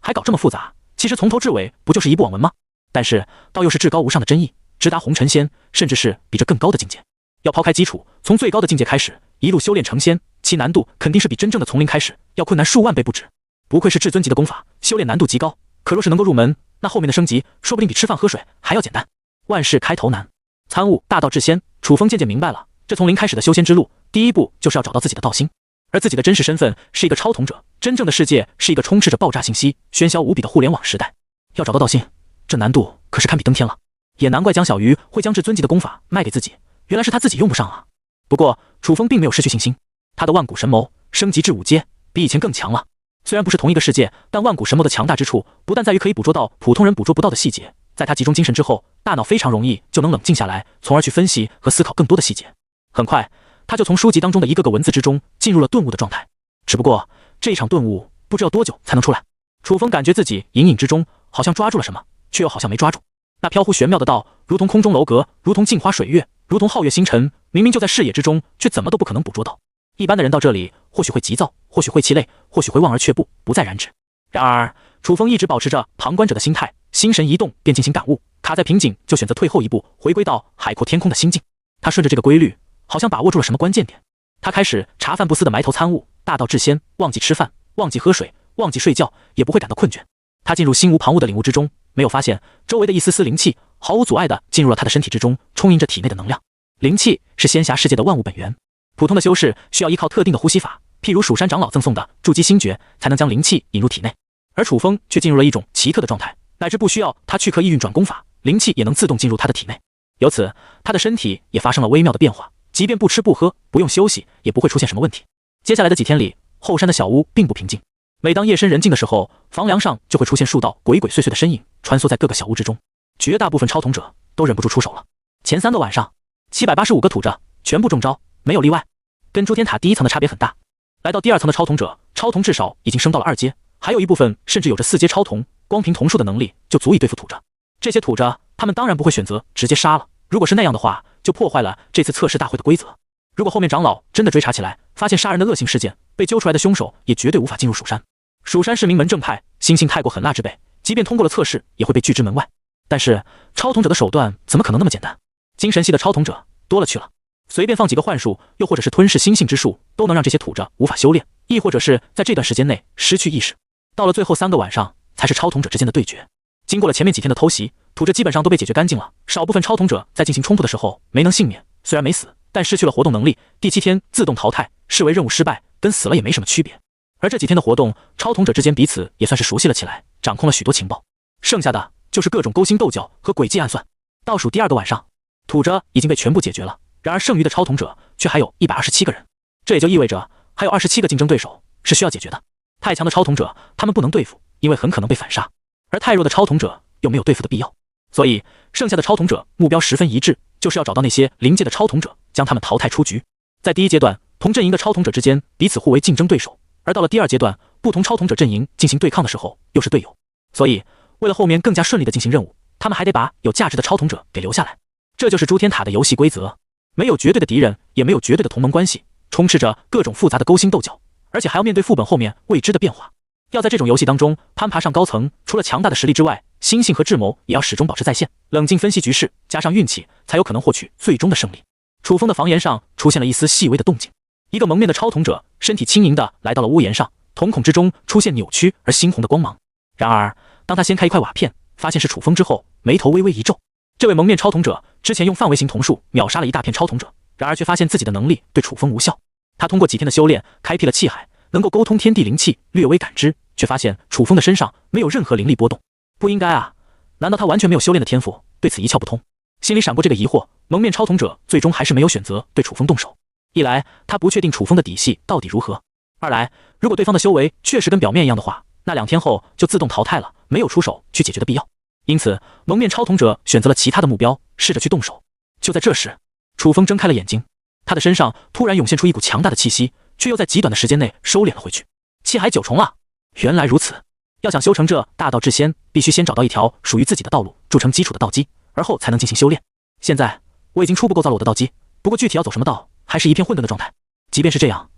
还搞这么复杂，其实从头至尾不就是一步网文吗？但是道又是至高无上的真意，直达红尘仙，甚至是比这更高的境界。要抛开基础，从最高的境界开始，一路修炼成仙，其难度肯定是比真正的从零开始要困难数万倍不止。不愧是至尊级的功法，修炼难度极高。可若是能够入门，那后面的升级说不定比吃饭喝水还要简单。万事开头难，参悟大道至仙，楚风渐渐明白了，这从零开始的修仙之路，第一步就是要找到自己的道心。而自己的真实身份是一个超统者，真正的世界是一个充斥着爆炸信息、喧嚣无比的互联网时代。要找到道心，这难度可是堪比登天了。也难怪江小鱼会将至尊级的功法卖给自己，原来是他自己用不上啊。不过楚风并没有失去信心，他的万古神谋升级至5阶，比以前更强了。虽然不是同一个世界，但万古神谋的强大之处不但在于可以捕捉到普通人捕捉不到的细节，在他集中精神之后，大脑非常容易就能冷静下来，从而去分析和思考更多的细节。很快，他就从书籍当中的一个个文字之中进入了顿悟的状态。只不过这一场顿悟不知要多久才能出来。楚风感觉自己隐隐之中好像抓住了什么，却又好像没抓住。那飘忽玄妙的道，如同空中楼阁，如同镜花水月，如同皓月星辰，明明就在视野之中，却怎么都不可能捕捉到。一般的人到这里，或许会急躁，或许会气馁，或许会望而却步，不再燃指。然而楚风一直保持着旁观者的心态，心神一动便进行感悟，卡在瓶颈就选择退后一步，回归到海阔天空的心境。他顺着这个规律，好像把握住了什么关键点。他开始茶饭不思的埋头参悟，大道至仙，忘记吃饭，忘记喝水，忘记睡觉，也不会感到困倦。他进入心无旁骛的领悟之中，没有发现周围的一丝丝灵气毫无阻碍地进入了他的身体之中，充盈着体内的能量。灵气是仙侠世界的万物本源，普通的修士需要依靠特定的呼吸法，譬如蜀山长老赠送的筑基星诀，才能将灵气引入体内。而楚风却进入了一种奇特的状态，乃至不需要他去刻意运转功法，灵气也能自动进入他的体内。由此，他的身体也发生了微妙的变化，即便不吃不喝，不用休息，也不会出现什么问题。接下来的几天里，后山的小屋并不平静。每当夜深人静的时候，房梁上就会出现数道鬼鬼祟祟的身影，穿梭在各个小屋之中。绝大部分超统者都忍不住出手了。前3个晚上，785个土着全部中招，没有例外，跟诸天塔第1层的差别很大。来到第2层的超统者，超统至少已经升到了2阶，还有一部分甚至有着4阶超统，光凭瞳术的能力就足以对付土着。这些土着，他们当然不会选择直接杀了，如果是那样的话，就破坏了这次测试大会的规则。如果后面长老真的追查起来，发现杀人的恶性事件，被揪出来的凶手也绝对无法进入蜀山。蜀山是名门正派，心性太过狠辣之辈，即便通过了测试，也会被拒之门外。但是超统者的手段怎么可能那么简单？精神系的超统者多了去了，随便放几个幻术，又或者是吞噬心性之术，都能让这些土着无法修炼，亦或者是在这段时间内失去意识。到了最后3个晚上，才是超统者之间的对决。经过了前面几天的偷袭，土着基本上都被解决干净了，少部分超统者在进行冲突的时候没能幸免，虽然没死，但失去了活动能力，第7天自动淘汰，视为任务失败，跟死了也没什么区别。而这几天的活动，超统者之间彼此也算是熟悉了起来，掌控了许多情报。剩下的就是各种勾心斗角和诡计暗算。倒数第2个晚上，土着已经被全部解决了，然而剩余的超统者却还有127个人，这也就意味着还有27个竞争对手是需要解决的。太强的超统者他们不能对付，因为很可能被反杀，而太弱的超统者又没有对付的必要，所以剩下的超统者目标十分一致，就是要找到那些临界的超统者，将他们淘汰出局。在第1阶段，同阵营的超统者之间彼此互为竞争对手，而到了第2阶段，不同超统者阵营进行对抗的时候又是队友。所以为了后面更加顺利的进行任务，他们还得把有价值的超统者给留下来。这就是诸天塔的游戏规则，没有绝对的敌人，也没有绝对的同盟关系，充斥着各种复杂的勾心斗角，而且还要面对副本后面未知的变化。要在这种游戏当中攀爬上高层，除了强大的实力之外，心性和智谋也要始终保持在线，冷静分析局势，加上运气，才有可能获取最终的胜利。楚风的房檐上出现了一丝细微的动静，一个蒙面的超统者身体轻盈地来到了屋檐上，瞳孔之中出现扭曲而猩红的光芒。然而当他掀开一块瓦片，发现是楚风之后，眉头微微一皱。这位蒙面超统者之前用范围型瞳术秒杀了一大片超统者，然而却发现自己的能力对楚风无效。他通过几天的修炼，开辟了气海，能够沟通天地灵气，略微感知，却发现楚风的身上没有任何灵力波动。不应该啊，难道他完全没有修炼的天赋？对此一窍不通，心里闪过这个疑惑。蒙面超统者最终还是没有选择对楚风动手。一来他不确定楚风的底细到底如何，二来如果对方的修为确实跟表面一样的话，那2天后就自动淘汰了，没有出手去解决的必要。因此蒙面超统者选择了其他的目标，试着去动手。就在这时，楚风睁开了眼睛，他的身上突然涌现出一股强大的气息，却又在极短的时间内收敛了回去。气海9重了，原来如此。要想修成这大道至仙，必须先找到一条属于自己的道路，铸成基础的道基，而后才能进行修炼。现在我已经初步构造了我的道基，不过具体要走什么道，还是一片混沌的状态。即便是这样，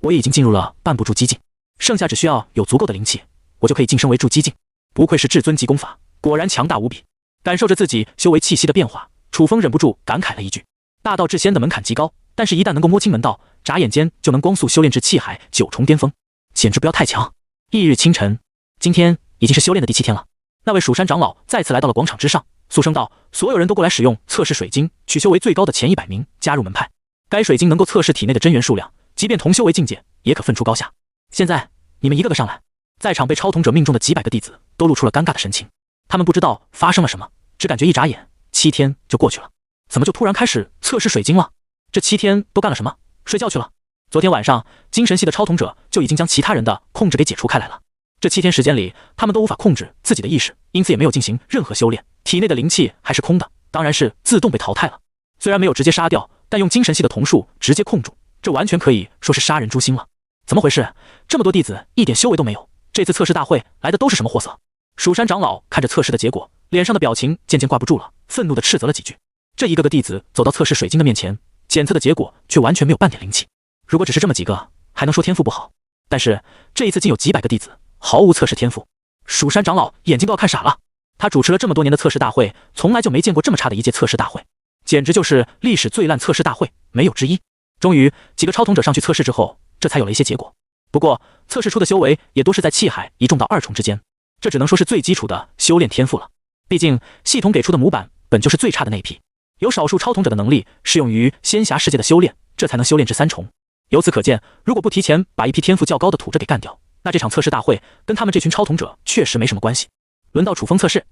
我也已经进入了半步筑基境，剩下只需要有足够的灵气，我就可以晋升为筑基境。不愧是至尊级功法，果然强大无比。感受着自己修为气息的变化，楚风忍不住感慨了一句：大道至仙的门槛极高，但是一旦能够摸清门道，眨眼间就能光速修炼至气海9重巅峰，简直不要太强。翌日清晨，今天已经是修炼的第7天了。那位蜀山长老再次来到了广场之上，肃声道：所有人都过来使用测试水晶，取修为最高的前100名加入门派。该水晶能够测试体内的真元数量，即便同修为境界也可分出高下。现在你们一个个上来。在场被超统者命中的几百个弟子都露出了尴尬的神情，他们不知道发生了什么，只感觉一眨眼7天就过去了，怎么就突然开始测试水晶了？这7天都干了什么？睡觉去了。昨天晚上精神系的超统者就已经将其他人的控制给解除开来了，这7天时间里他们都无法控制自己的意识，因此也没有进行任何修炼，体内的灵气还是空的，当然是自动被淘汰了。虽然没有直接杀掉，但用精神系的瞳术直接控住，这完全可以说是杀人诛心了。怎么回事？这么多弟子一点修为都没有，这次测试大会来的都是什么货色？蜀山长老看着测试的结果，脸上的表情渐渐挂不住了，愤怒地斥责了几句。这一个个弟子走到测试水晶的面前，检测的结果却完全没有半点灵气。如果只是这么几个，还能说天赋不好，但是这一次竟有几百个弟子毫无测试天赋。蜀山长老眼睛都要看傻了，他主持了这么多年的测试大会，从来就没见过这么差的一届测试大会，简直就是历史最烂测试大会，没有之一。终于几个超统者上去测试之后，这才有了一些结果。不过测试出的修为也多是在气海1重到2重之间，这只能说是最基础的修炼天赋了。毕竟系统给出的模板本就是最差的那一批。有少数超统者的能力适用于仙侠世界的修炼，这才能修炼至3重。由此可见，如果不提前把一批天赋较高的土着给干掉，那这场测试大会跟他们这群超统者确实没什么关系。轮到楚风测试，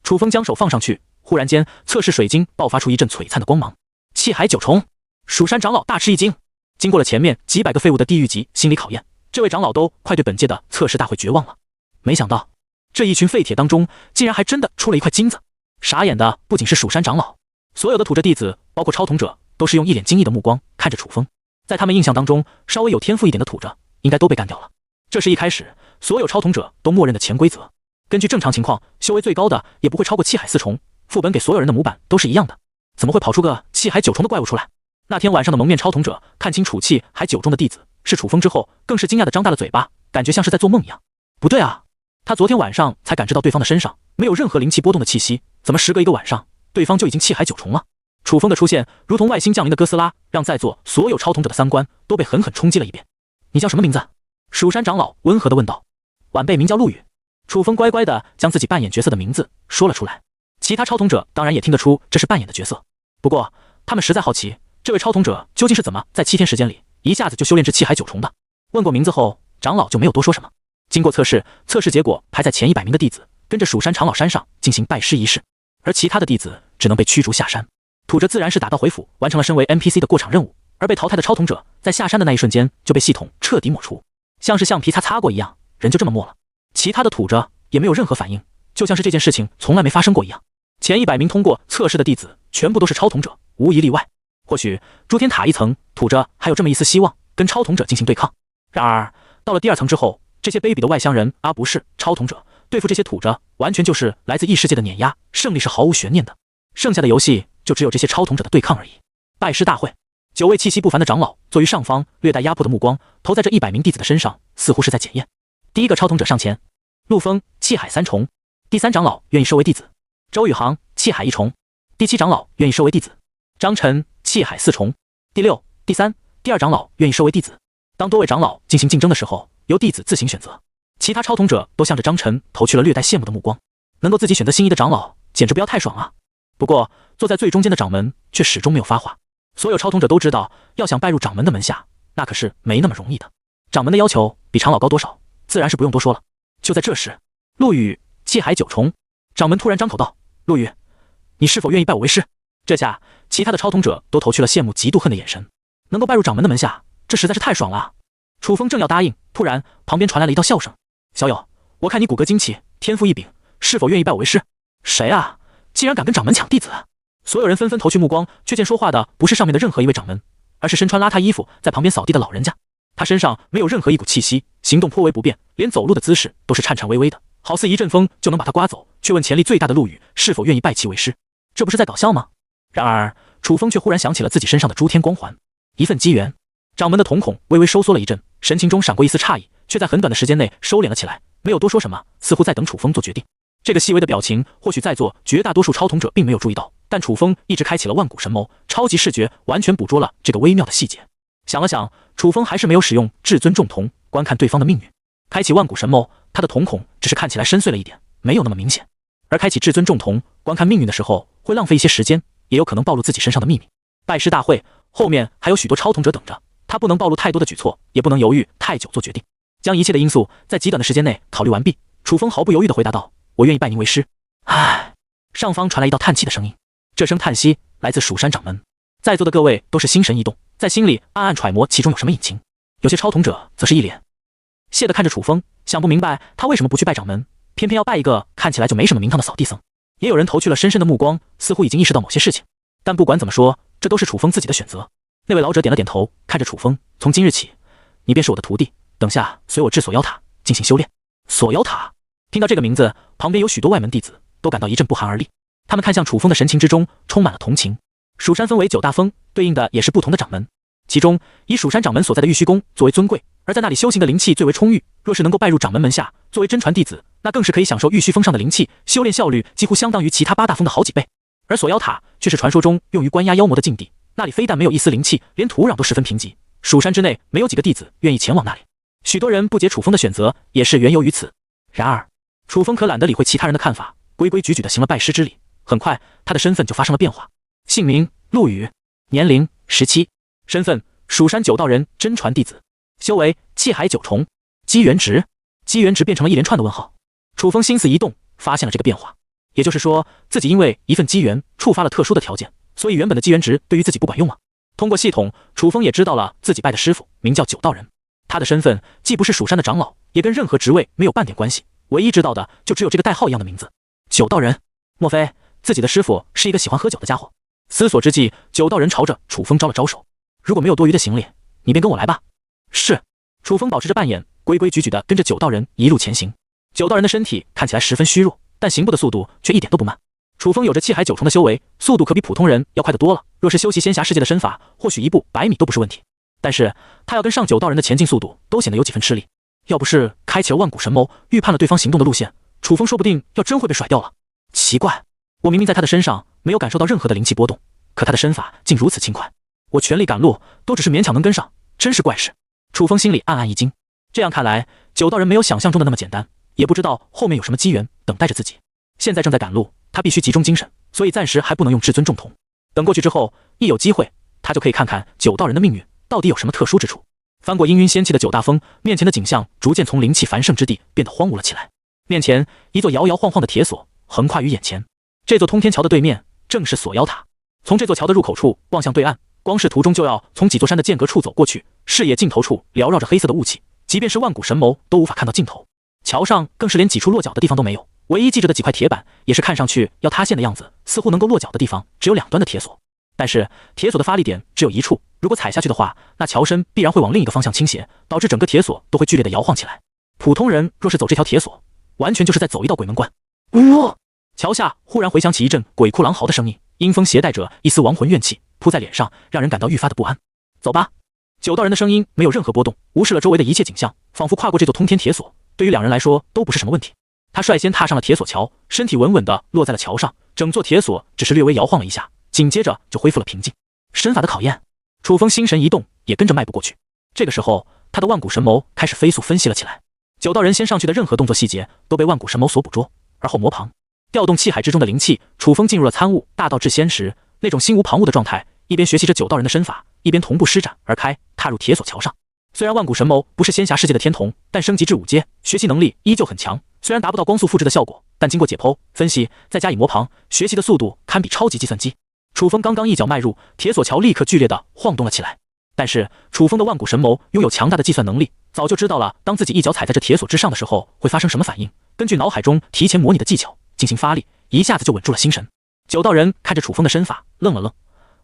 楚风将手放上去，忽然间测试水晶爆发出一阵璀璨的光芒。气海9重，蜀山长老大吃一惊。经过了前面几百个废物的地狱级心理考验，这位长老都快对本届的测试大会绝望了。没想到这一群废铁当中，竟然还真的出了一块金子。傻眼的不仅是蜀山长老，所有的土着弟子，包括超统者，都是用一脸惊异的目光看着楚风。在他们印象当中，稍微有天赋一点的土着应该都被干掉了。这是一开始所有超统者都默认的潜规则。根据正常情况，修为最高的也不会超过气海4重，副本给所有人的模板都是一样的，怎么会跑出个气海9重的怪物出来？那天晚上的蒙面超统者看清楚气海9重的弟子是楚风之后，更是惊讶的张大了嘴巴，感觉像是在做梦一样。不对啊，他昨天晚上才感知到对方的身上没有任何灵气波动的气息，怎么时隔一个晚上，对方就已经气海9重了？楚风的出现如同外星降临的哥斯拉，让在座所有超统者的三观都被狠狠冲击了一遍。你叫什么名字？蜀山长老温和地问道。晚辈名叫陆羽。楚风乖乖地将自己扮演角色的名字说了出来。其他超统者当然也听得出这是扮演的角色，不过他们实在好奇，这位超统者究竟是怎么在7天时间里一下子就修炼至气海9重的。问过名字后，长老就没有多说什么。经过测试，测试结果排在前100名的弟子跟着蜀山长老山上进行拜师仪式，而其他的弟子只能被驱逐下山。土着自然是打道回府，完成了身为 NPC 的过场任务，而被淘汰的超统者在下山的那一瞬间就被系统彻底抹除，像是橡皮擦过一样，人就这么没了。其他的土着也没有任何反应，就像是这件事情从来没发生过一样。前100名通过测试的弟子全部都是超统者，无一例外。或许诸天塔一层土着还有这么一丝希望跟超统者进行对抗，然而到了第2层之后，这些卑鄙的外乡人不是超统者，对付这些土着完全就是来自异世界的碾压，胜利是毫无悬念的。剩下的游戏就只有这些超统者的对抗而已。拜师大会，9位气息不凡的长老坐于上方，略带压迫的目光投在这100名弟子的身上，似乎是在检验。第一个超统者上前，陆枫气海3重，第3长老愿意收为弟子。周宇航气海1重，第7长老愿意收为弟子。张晨气海4重，第6、第3、第2长老愿意收为弟子。当多位长老进行竞争的时候，由弟子自行选择。其他超统者都向着张晨投去了略带羡慕的目光，能够自己选择心仪的长老，简直不要太爽啊！不过坐在最中间的掌门却始终没有发话。所有超统者都知道，要想拜入掌门的门下，那可是没那么容易的。掌门的要求比长老高多少，自然是不用多说了。就在这时，陆羽气海9重，掌门突然张口道：“陆羽，你是否愿意拜我为师？”这下其他的超统者都投去了羡慕嫉妒恨的眼神。能够拜入掌门的门下，这实在是太爽了啊！楚风正要答应，突然旁边传来了一道笑声：“小友，我看你骨骼惊奇，天赋异禀，是否愿意拜我为师？”谁啊？竟然敢跟掌门抢弟子！所有人纷纷投去目光，却见说话的不是上面的任何一位掌门，而是身穿邋遢衣服在旁边扫地的老人家。他身上没有任何一股气息，行动颇为不便，连走路的姿势都是颤颤巍巍的，好似一阵风就能把他刮走。却问潜力最大的陆羽是否愿意拜其为师，这不是在搞笑吗？然而楚风却忽然想起了自己身上的诸天光环，一份机缘。掌门的瞳孔微微收缩了一阵，神情中闪过一丝诧异，却在很短的时间内收敛了起来，没有多说什么，似乎在等楚风做决定。这个细微的表情，或许在座绝大多数超统者并没有注意到，但楚风一直开启了万古神眸，超级视觉完全捕捉了这个微妙的细节。想了想，楚风还是没有使用至尊重瞳观看对方的命运。开启万古神眸，他的瞳孔只是看起来深邃了一点，没有那么明显。而开启至尊重瞳观看命运的时候，会浪费一些时间，也有可能暴露自己身上的秘密。拜师大会后面还有许多超统者等着，他不能暴露太多的举措，也不能犹豫太久做决定。将一切的因素在极短的时间内考虑完毕，楚风毫不犹豫地回答道：“我愿意拜您为师。”唉，上方传来一道叹气的声音，这声叹息来自蜀山掌门。在座的各位都是心神一动，在心里暗暗揣摩其中有什么隐情。有些超统者则是一脸谢地看着楚风，想不明白他为什么不去拜掌门，偏偏要拜一个看起来就没什么名堂的扫地僧。也有人投去了深深的目光，似乎已经意识到某些事情。但不管怎么说，这都是楚风自己的选择。那位老者点了点头，看着楚风：“从今日起，你便是我的徒弟，等下随我至锁妖塔进行修炼。”锁妖塔，听到这个名字，旁边有许多外门弟子都感到一阵不寒而栗。他们看向楚风的神情之中充满了同情。蜀山分为9大峰，对应的也是不同的掌门，其中以蜀山掌门所在的玉虚宫作为尊贵，而在那里修行的灵气最为充裕。若是能够拜入掌门门下，作为真传弟子，那更是可以享受玉虚峰上的灵气，修炼效率几乎相当于其他8大峰的好几倍。而锁妖塔却是传说中用于关押妖魔的禁地，那里非但没有一丝灵气，连土壤都十分贫瘠，蜀山之内没有几个弟子愿意前往那里。许多人不解楚风的选择，也是缘由于此。然而楚风可懒得理会其他人的看法，规规矩矩地行了拜师之礼。很快，他的身份就发生了变化。姓名：陆羽，年龄17，身份：蜀山9道人真传弟子，修为气海9重，机缘值变成了一连串的问号。楚风心思一动，发现了这个变化，也就是说，自己因为一份机缘触发了特殊的条件，所以原本的机缘值对于自己不管用了。通过系统，楚风也知道了自己拜的师傅名叫9道人，他的身份既不是蜀山的长老，也跟任何职位没有半点关系，唯一知道的就只有这个代号一样的名字9道人。莫非自己的师傅是一个喜欢喝酒的家伙？思索之际，9道人朝着楚风招了招手，如果没有多余的行李，你便跟我来吧。是。楚风保持着扮演，规规矩矩地跟着9道人一路前行。9道人的身体看起来十分虚弱，但行步的速度却一点都不慢。楚风有着气海9重的修为，速度可比普通人要快得多了。若是修习仙侠世界的身法，或许1步100米都不是问题。但是他要跟上9道人的前进速度，都显得有几分吃力。要不是开启了万古神谋，预判了对方行动的路线，楚风说不定要真会被甩掉了。奇怪，我明明在他的身上没有感受到任何的灵气波动，可他的身法竟如此轻快，我全力赶路都只是勉强能跟上，真是怪事。楚风心里暗暗一惊，这样看来9道人没有想象中的那么简单，也不知道后面有什么机缘等待着自己。现在正在赶路，他必须集中精神，所以暂时还不能用至尊重瞳。等过去之后，一有机会，他就可以看看9道人的命运到底有什么特殊之处。翻过氤氲仙气的9大峰，面前的景象逐渐从灵气繁盛之地变得荒芜了起来。面前一座摇摇晃晃的铁索横跨于眼前，这座通天桥的对面正是锁妖塔。从这座桥的入口处望向对岸，光是途中就要从几座山的间隔处走过去，视野尽头处缭绕着黑色的雾气，即便是万古神谋都无法看到尽头。桥上更是连几处落脚的地方都没有，唯一系着的几块铁板也是看上去要塌陷的样子，似乎能够落脚的地方只有2端的铁索。但是铁索的发力点只有一处，如果踩下去的话，那桥身必然会往另一个方向倾斜，导致整个铁索都会剧烈的摇晃起来。普通人若是走这条铁索，完全就是在走一道鬼门关。桥下忽然回响起一阵鬼哭狼嚎的声音，阴风携带着一丝亡魂怨气扑在脸上，让人感到愈发的不安。走吧。9道人的声音没有任何波动，无视了周围的一切景象，仿佛跨过这座通天铁索，对于2人来说都不是什么问题。他率先踏上了铁索桥，身体稳稳地落在了桥上，整座铁索只是略微摇晃了一下，紧接着就恢复了平静。身法的考验，楚风心神一动，也跟着迈步过去。这个时候，他的万古神谋开始飞速分析了起来。9道人先上去的任何动作细节都被万古神谋所捕捉，而后魔旁调动气海之中的灵气，楚风进入了参悟大道至仙时那种心无旁骛的状态，一边学习着9道人的身法，一边同步施展而开，踏入铁索桥上。虽然万古神谋不是仙侠世界的天童，但升级至5阶，学习能力依旧很强。虽然达不到光速复制的效果，但经过解剖分析，再加以魔旁，学习的速度堪比超级计算机。楚风刚刚一脚迈入铁索桥，立刻剧烈的晃动了起来。但是楚风的万古神谋拥有强大的计算能力，早就知道了当自己一脚踩在这铁索之上的时候会发生什么反应，根据脑海中提前模拟的技巧进行发力，一下子就稳住了心神。9道人看着楚风的身法愣了愣，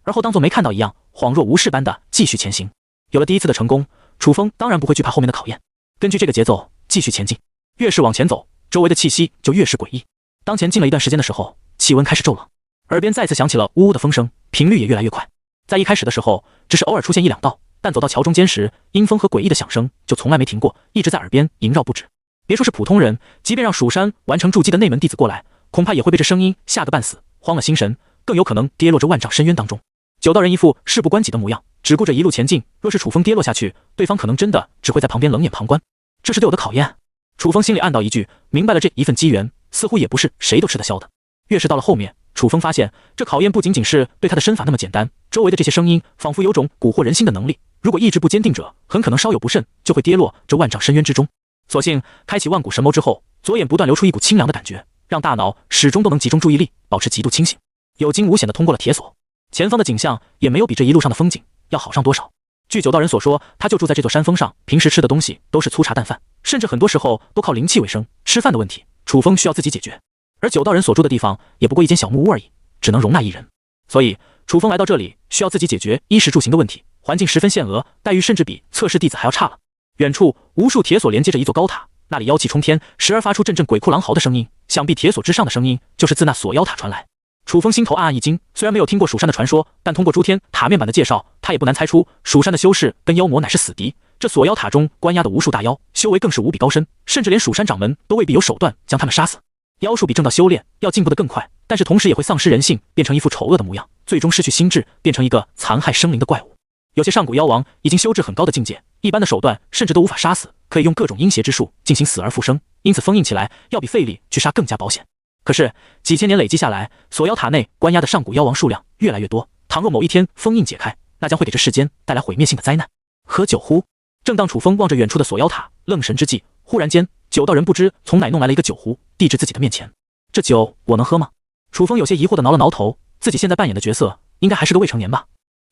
而后当作没看到一样，恍若无事般的继续前行。有了第一次的成功，楚风当然不会惧怕后面的考验，根据这个节奏继续前进。越是往前走，周围的气息就越是诡异。当前进了一段时间的时候，气温开始骤冷，耳边再次响起了呜呜的风声，频率也越来越快。在一开始的时候，只是偶尔出现1-2道，但走到桥中间时，阴风和诡异的响声就从来没停过，一直在耳边萦绕不止。别说是普通人，即便让蜀山完成筑基的内门弟子过来，恐怕也会被这声音吓个半死，慌了心神，更有可能跌落这万丈深渊当中。9道人一副事不关己的模样，只顾着一路前进，若是楚风跌落下去，对方可能真的只会在旁边冷眼旁观。这是对我的考验。楚风心里暗道一句，明白了这一份机缘似乎也不是谁都吃得消的。越是到了后面，楚风发现这考验不仅仅是对他的身法那么简单，周围的这些声音仿佛有种蛊惑人心的能力，如果意志不坚定者，很可能稍有不慎就会跌落这万丈深渊之中。所幸开启万古神谋之后，左眼不断流出一股清凉的感觉，让大脑始终都能集中注意力，保持极度清醒，有惊无险地通过了铁索。前方的景象也没有比这一路上的风景要好上多少。据9道人所说，他就住在这座山峰上，平时吃的东西都是粗茶淡饭，甚至很多时候都靠灵气为生，吃饭的问题楚风需要自己解决。而9道人所住的地方也不过一间小木屋而已，只能容纳1人，所以楚风来到这里需要自己解决衣食住行的问题，环境十分险恶，待遇甚至比测试弟子还要差了。远处无数铁索连接着一座高塔，那里妖气冲天，时而发出阵阵鬼哭狼嚎的声音，想必铁索之上的声音就是自那锁妖塔传来。楚风心头暗暗一惊，虽然没有听过蜀山的传说，但通过诸天塔面板的介绍，他也不难猜出蜀山的修士跟妖魔乃是死敌。这锁妖塔中关押的无数大妖，修为更是无比高深，甚至连蜀山掌门都未必有手段将他们杀死。妖术比正道修炼要进步得更快，但是同时也会丧失人性，变成一副丑恶的模样，最终失去心智，变成一个残害生灵的怪物。有些上古妖王已经修至很高的境界，一般的手段甚至都无法杀死，可以用各种阴邪之术进行死而复生，因此封印起来要比费力去杀更加保险。可是几千年累积下来，锁妖塔内关押的上古妖王数量越来越多，倘若某一天封印解开，那将会给这世间带来毁灭性的灾难。喝酒壶。正当楚风望着远处的锁妖塔愣神之际，忽然间酒道人不知从哪弄来了一个酒壶，递至自己的面前。这酒我能喝吗？楚风有些疑惑地挠了挠头，自己现在扮演的角色应该还是个未成年吧？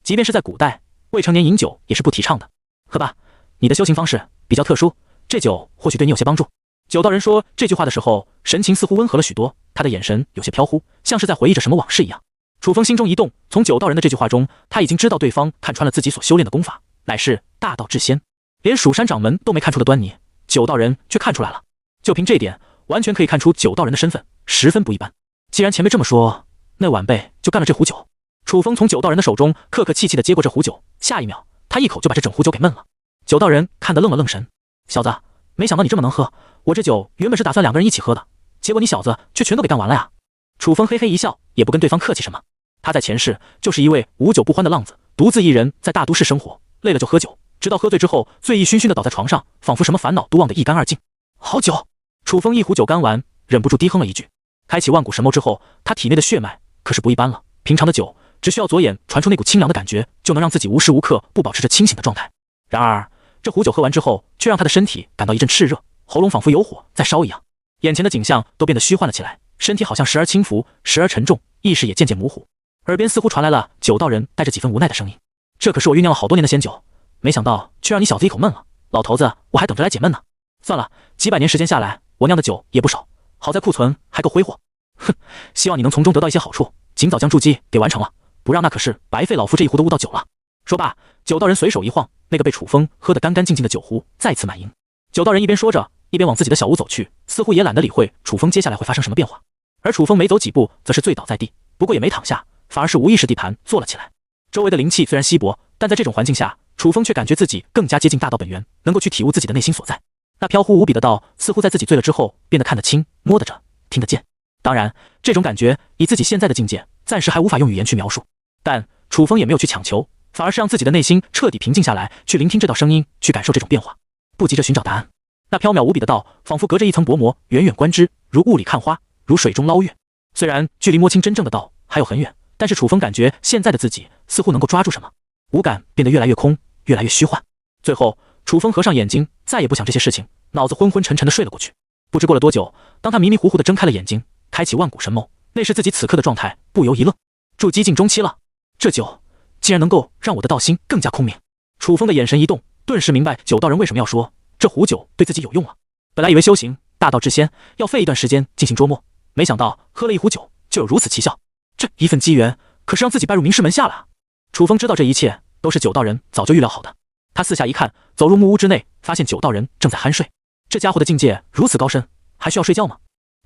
即便是在古代，未成年饮酒也是不提倡的。喝吧，你的修行方式比较特殊，这酒或许对你有些帮助。酒道人说这句话的时候，神情似乎温和了许多，他的眼神有些飘忽，像是在回忆着什么往事一样。楚风心中一动，从酒道人的这句话中，他已经知道对方看穿了自己所修炼的功法，乃是大道至仙。连蜀山掌门都没看出的端倪，酒道人却看出来了。就凭这点，完全可以看出酒道人的身份十分不一般。既然前辈这么说，那晚辈就干了这壶酒。楚风从酒道人的手中客客气气地接过这壶酒，下一秒，他一口就把这整壶酒给闷了。酒道人看得愣了愣神，小子，没想到你这么能喝，我这酒原本是打算2个人一起喝的，结果你小子却全都给干完了呀。楚风嘿嘿一笑，也不跟对方客气什么。他在前世就是一位无酒不欢的浪子，独自一人在大都市生活，累了就喝酒，直到喝醉之后，醉意醺醺地倒在床上，仿佛什么烦恼都忘得一干二净。好酒！楚风一壶酒干完，忍不住低哼了一句。开启万古神谋之后，他体内的血脉可是不一般了。平常的酒，只需要左眼传出那股清凉的感觉，就能让自己无时无刻不保持着清醒的状态。然而，这壶酒喝完之后，却让他的身体感到一阵炽热，喉咙仿佛有火在烧一样，眼前的景象都变得虚幻了起来，身体好像时而轻浮，时而沉重，意识也渐渐模糊。耳边似乎传来了酒道人带着几分无奈的声音：“这可是我酝酿了好多年的仙酒，没想到却让你小子一口闷了。老头子，我还等着来解闷呢。算了，几百年时间下来，我酿的酒也不少，好在库存还够挥霍。哼，希望你能从中得到一些好处，尽早将筑基给完成了，不让那可是白费老夫这一壶的悟道酒了。”说罢，酒道人随手一晃，那个被楚风喝得干干净净的酒壶再次满盈。酒道人一边说着，一边往自己的小屋走去，似乎也懒得理会楚风接下来会发生什么变化。而楚风没走几步，则是醉倒在地，不过也没躺下，反而是无意识地盘坐了起来。周围的灵气虽然稀薄，但在这种环境下，楚风却感觉自己更加接近大道本源，能够去体悟自己的内心所在。那飘忽无比的道，似乎在自己醉了之后变得看得清、摸得着、听得见。当然，这种感觉以自己现在的境界，暂时还无法用语言去描述。但楚风也没有去强求，反而是让自己的内心彻底平静下来，去聆听这道声音，去感受这种变化，不急着寻找答案。那缥缈无比的道，仿佛隔着一层薄膜，远远观之，如雾里看花，如水中捞月。虽然距离摸清真正的道还有很远，但是楚风感觉现在的自己似乎能够抓住什么，五感变得越来越空，越来越虚幻。最后，楚风合上眼睛，再也不想这些事情，脑子昏昏沉沉的睡了过去。不知过了多久，当他迷迷糊糊地睁开了眼睛，开启万古神谋，那时自己此刻的状态不由一愣，筑基境中期了，这酒竟然能够让我的道心更加空明。楚风的眼神一动，顿时明白酒道人为什么要说这壶酒对自己有用了。本来以为修行大道至仙要费一段时间进行琢磨，没想到喝了一壶酒就有如此奇效，这一份机缘可是让自己拜入名师门下了啊！楚风知道这一切都是酒道人早就预料好的。他四下一看，走入木屋之内，发现酒道人正在酣睡。这家伙的境界如此高深，还需要睡觉吗？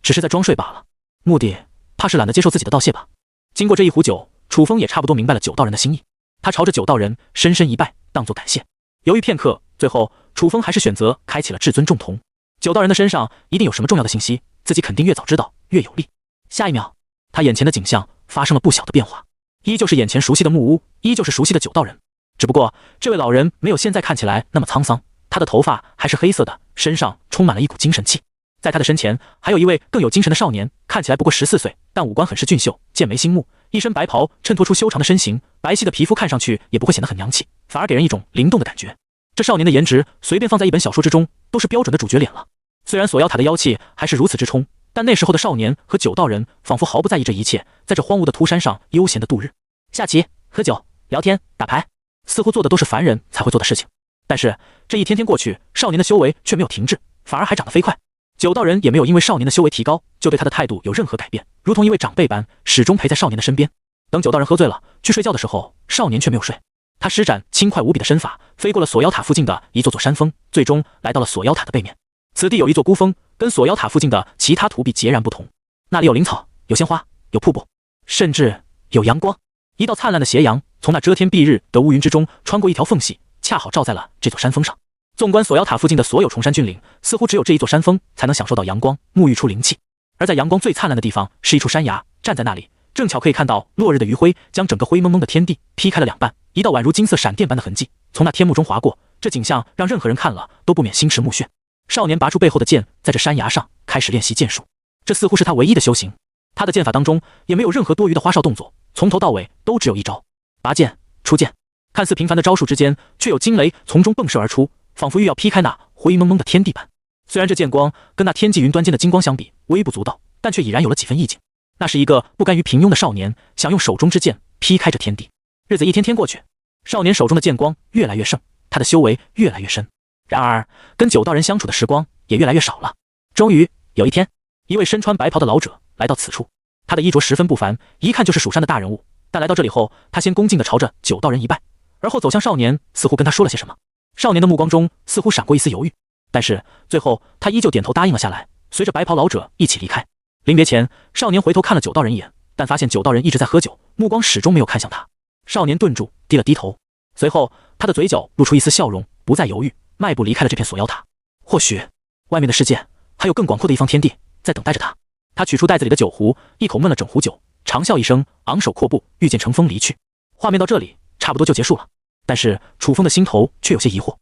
只是在装睡罢了，目的怕是懒得接受自己的道谢吧。经过这一壶酒，楚风也差不多明白了酒道人的心意。他朝着酒道人深深一拜，当作感谢。犹豫片刻，最后楚风还是选择开启了至尊重瞳。酒道人的身上一定有什么重要的信息，自己肯定越早知道越有利。下一秒，他眼前的景象发生了不小的变化，依旧是眼前熟悉的木屋，依旧是熟悉的酒道人，只不过这位老人没有现在看起来那么沧桑，他的头发还是黑色的，身上充满了一股精神气。在他的身前还有一位更有精神的少年，看起来不过14岁，但五官很是俊秀，剑眉星目，一身白袍衬托出修长的身形，白皙的皮肤看上去也不会显得很娘气，反而给人一种灵动的感觉。这少年的颜值随便放在一本小说之中都是标准的主角脸了。虽然锁妖塔的妖气还是如此之冲，但那时候的少年和酒道人仿佛毫不在意这一切，在这荒芜的秃山上悠闲的度日，下棋、喝酒、聊天、打牌，似乎做的都是凡人才会做的事情。但是这一天天过去，少年的修为却没有停滞，反而还长得飞快。酒道人也没有因为少年的修为提高就对他的态度有任何改变，如同一位长辈般始终陪在少年的身边。等酒道人喝醉了去睡觉的时候，少年却没有睡，他施展轻快无比的身法，飞过了锁妖塔附近的一座座山峰，最终来到了锁妖塔的背面。此地有一座孤峰，跟锁妖塔附近的其他土壁截然不同，那里有灵草，有鲜花，有瀑布，甚至有阳光。一道灿烂的斜阳从那遮天蔽日的乌云之中穿过一条缝隙，恰好照在了这座山峰上。纵观锁妖塔附近的所有崇山峻岭，似乎只有这一座山峰才能享受到阳光，沐浴出灵气。而在阳光最灿烂的地方是一处山崖，站在那里正巧可以看到落日的余晖将整个灰蒙蒙的天地劈开了两半，一道宛如金色闪电般的痕迹从那天幕中划过，这景象让任何人看了都不免心驰目眩。少年拔出背后的剑，在这山崖上开始练习剑术。这似乎是他唯一的修行。他的剑法当中也没有任何多余的花哨动作，从头到尾都只有一招：拔剑、出剑。看似平凡的招数之间，却有惊雷从中迸射而出，仿佛欲要劈开那灰蒙蒙的天地般。虽然这剑光跟那天际云端间的金光相比微不足道，但却已然有了几分意境。那是一个不甘于平庸的少年，想用手中之剑劈开这天地。日子一天天过去，少年手中的剑光越来越盛，他的修为越来越深。然而，跟九道人相处的时光也越来越少了。终于有一天，一位身穿白袍的老者来到此处，他的衣着十分不凡，一看就是蜀山的大人物。但来到这里后，他先恭敬地朝着九道人一拜，而后走向少年，似乎跟他说了些什么。少年的目光中似乎闪过一丝犹豫，但是最后他依旧点头答应了下来，随着白袍老者一起离开。临别前，少年回头看了九道人一眼，但发现九道人一直在喝酒，目光始终没有看向他。少年顿住，低了低头，随后他的嘴角露出一丝笑容，不再犹豫，迈步离开了这片锁妖塔。或许外面的世界还有更广阔的一方天地在等待着他。他取出袋子里的酒壶，一口闷了整壶酒，长啸一声，昂首阔步，御剑乘风离去。画面到这里差不多就结束了，但是楚风的心头却有些疑惑。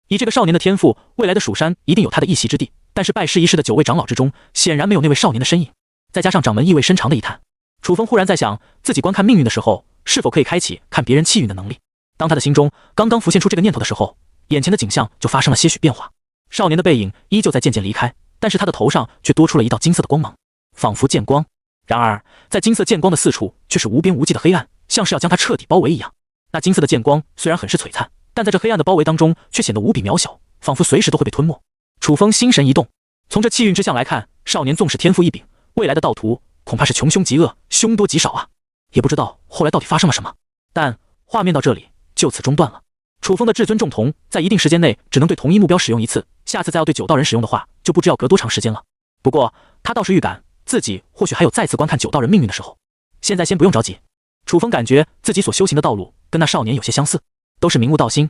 以这个少年的天赋，未来的蜀山一定有他的一席之地，但是拜师仪式的9位长老之中，显然没有那位少年的身影。再加上掌门意味深长的一叹，楚风忽然在想，自己观看命运的时候，是否可以开启看别人气运的能力。当他的心中刚刚浮现出这个念头的时候，眼前的景象就发生了些许变化。少年的背影依旧在渐渐离开，但是他的头上却多出了一道金色的光芒，仿佛剑光。然而在金色剑光的四处却是无边无际的黑暗，像是要将他彻底包围一样。那金色的剑光虽然很是璀璨，但在这黑暗的包围当中却显得无比渺小，仿佛随时都会被吞没。楚风心神一动，从这气运之象来看，少年纵使天赋异禀，未来的道途恐怕是穷凶极恶，凶多吉少啊！也不知道后来到底发生了什么。但画面到这里就此中断了。楚风的至尊重瞳在一定时间内只能对同一目标使用一次，下次再要对九道人使用的话，就不知要隔多长时间了。不过他倒是预感自己或许还有再次观看九道人命运的时候，现在先不用着急。楚风感觉自己所修行的道路跟那少年有些相似，都是明悟道心，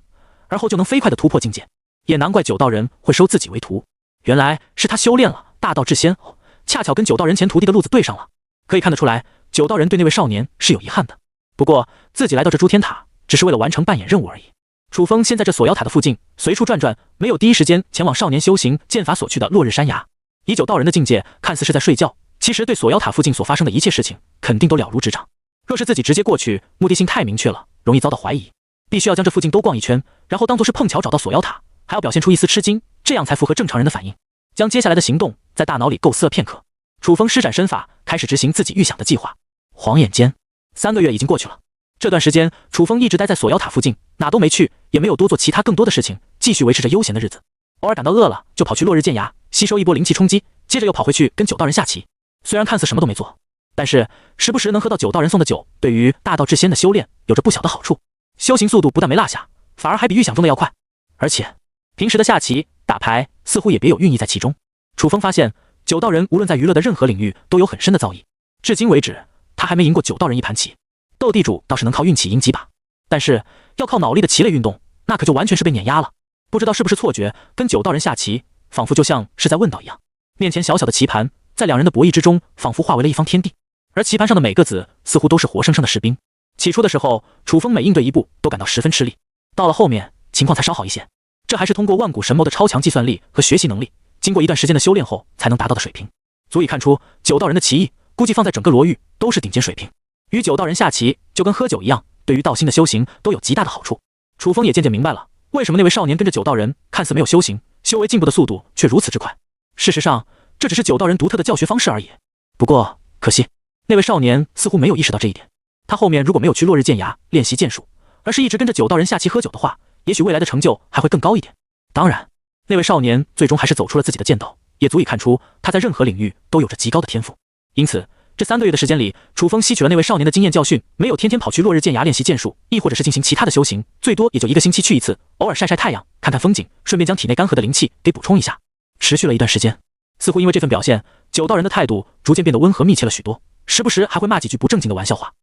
而后就能飞快地突破境界。也难怪九道人会收自己为徒，原来是他修炼了大道至仙，恰巧跟九道人前徒弟的路子对上了。可以看得出来，九道人对那位少年是有遗憾的。不过自己来到这诸天塔，只是为了完成扮演任务而已。楚风先在这锁妖塔的附近随处转转，没有第一时间前往少年修行剑法所去的落日山崖。以九道人的境界，看似是在睡觉，其实对锁妖塔附近所发生的一切事情肯定都了如指掌。若是自己直接过去，目的性太明确了，容易遭到怀疑。必须要将这附近都逛一圈，然后当作是碰巧找到锁妖塔，还要表现出一丝吃惊，这样才符合正常人的反应。将接下来的行动在大脑里构思了片刻，楚风施展身法，开始执行自己预想的计划。晃眼间，3个月已经过去了。这段时间，楚风一直待在锁妖塔附近，哪都没去，也没有多做其他更多的事情，继续维持着悠闲的日子。偶尔感到饿了，就跑去落日剑崖吸收一波灵气冲击，接着又跑回去跟九道人下棋。虽然看似什么都没做，但是时不时能喝到九道人送的酒，对于大道至仙的修炼有着不小的好处。修行速度不但没落下，反而还比预想中的要快。而且平时的下棋、打牌似乎也别有寓意在其中。楚风发现九道人无论在娱乐的任何领域都有很深的造诣，至今为止他还没赢过九道人一盘棋。斗地主倒是能靠运气赢几把，但是要靠脑力的棋类运动，那可就完全是被碾压了。不知道是不是错觉，跟九道人下棋仿佛就像是在问道一样。面前小小的棋盘在两人的博弈之中仿佛化为了一方天地，而棋盘上的每个子似乎都是活生生的士兵。起初的时候，楚风每应对一步都感到十分吃力，到了后面情况才稍好一些。这还是通过万古神谋的超强计算力和学习能力，经过一段时间的修炼后才能达到的水平，足以看出九道人的棋艺估计放在整个罗域都是顶尖水平。与九道人下棋就跟喝酒一样，对于道心的修行都有极大的好处。楚风也渐渐明白了，为什么那位少年跟着九道人看似没有修行，修为进步的速度却如此之快。事实上，这只是九道人独特的教学方式而已。不过可惜，那位少年似乎没有意识到这一点。他后面如果没有去落日剑崖练习剑术，而是一直跟着九道人下棋喝酒的话，也许未来的成就还会更高一点。当然，那位少年最终还是走出了自己的剑道，也足以看出他在任何领域都有着极高的天赋。因此这3个月的时间里，楚风吸取了那位少年的经验教训，没有天天跑去落日剑崖练习剑术，亦或者是进行其他的修行，最多也就1个星期去一次，偶尔晒晒太阳，看看风景，顺便将体内干涸的灵气给补充一下。持续了一段时间，似乎因为这份表现，九道人的态度逐渐变得温和密切了许多，时不时还会骂几句不正经的玩笑话。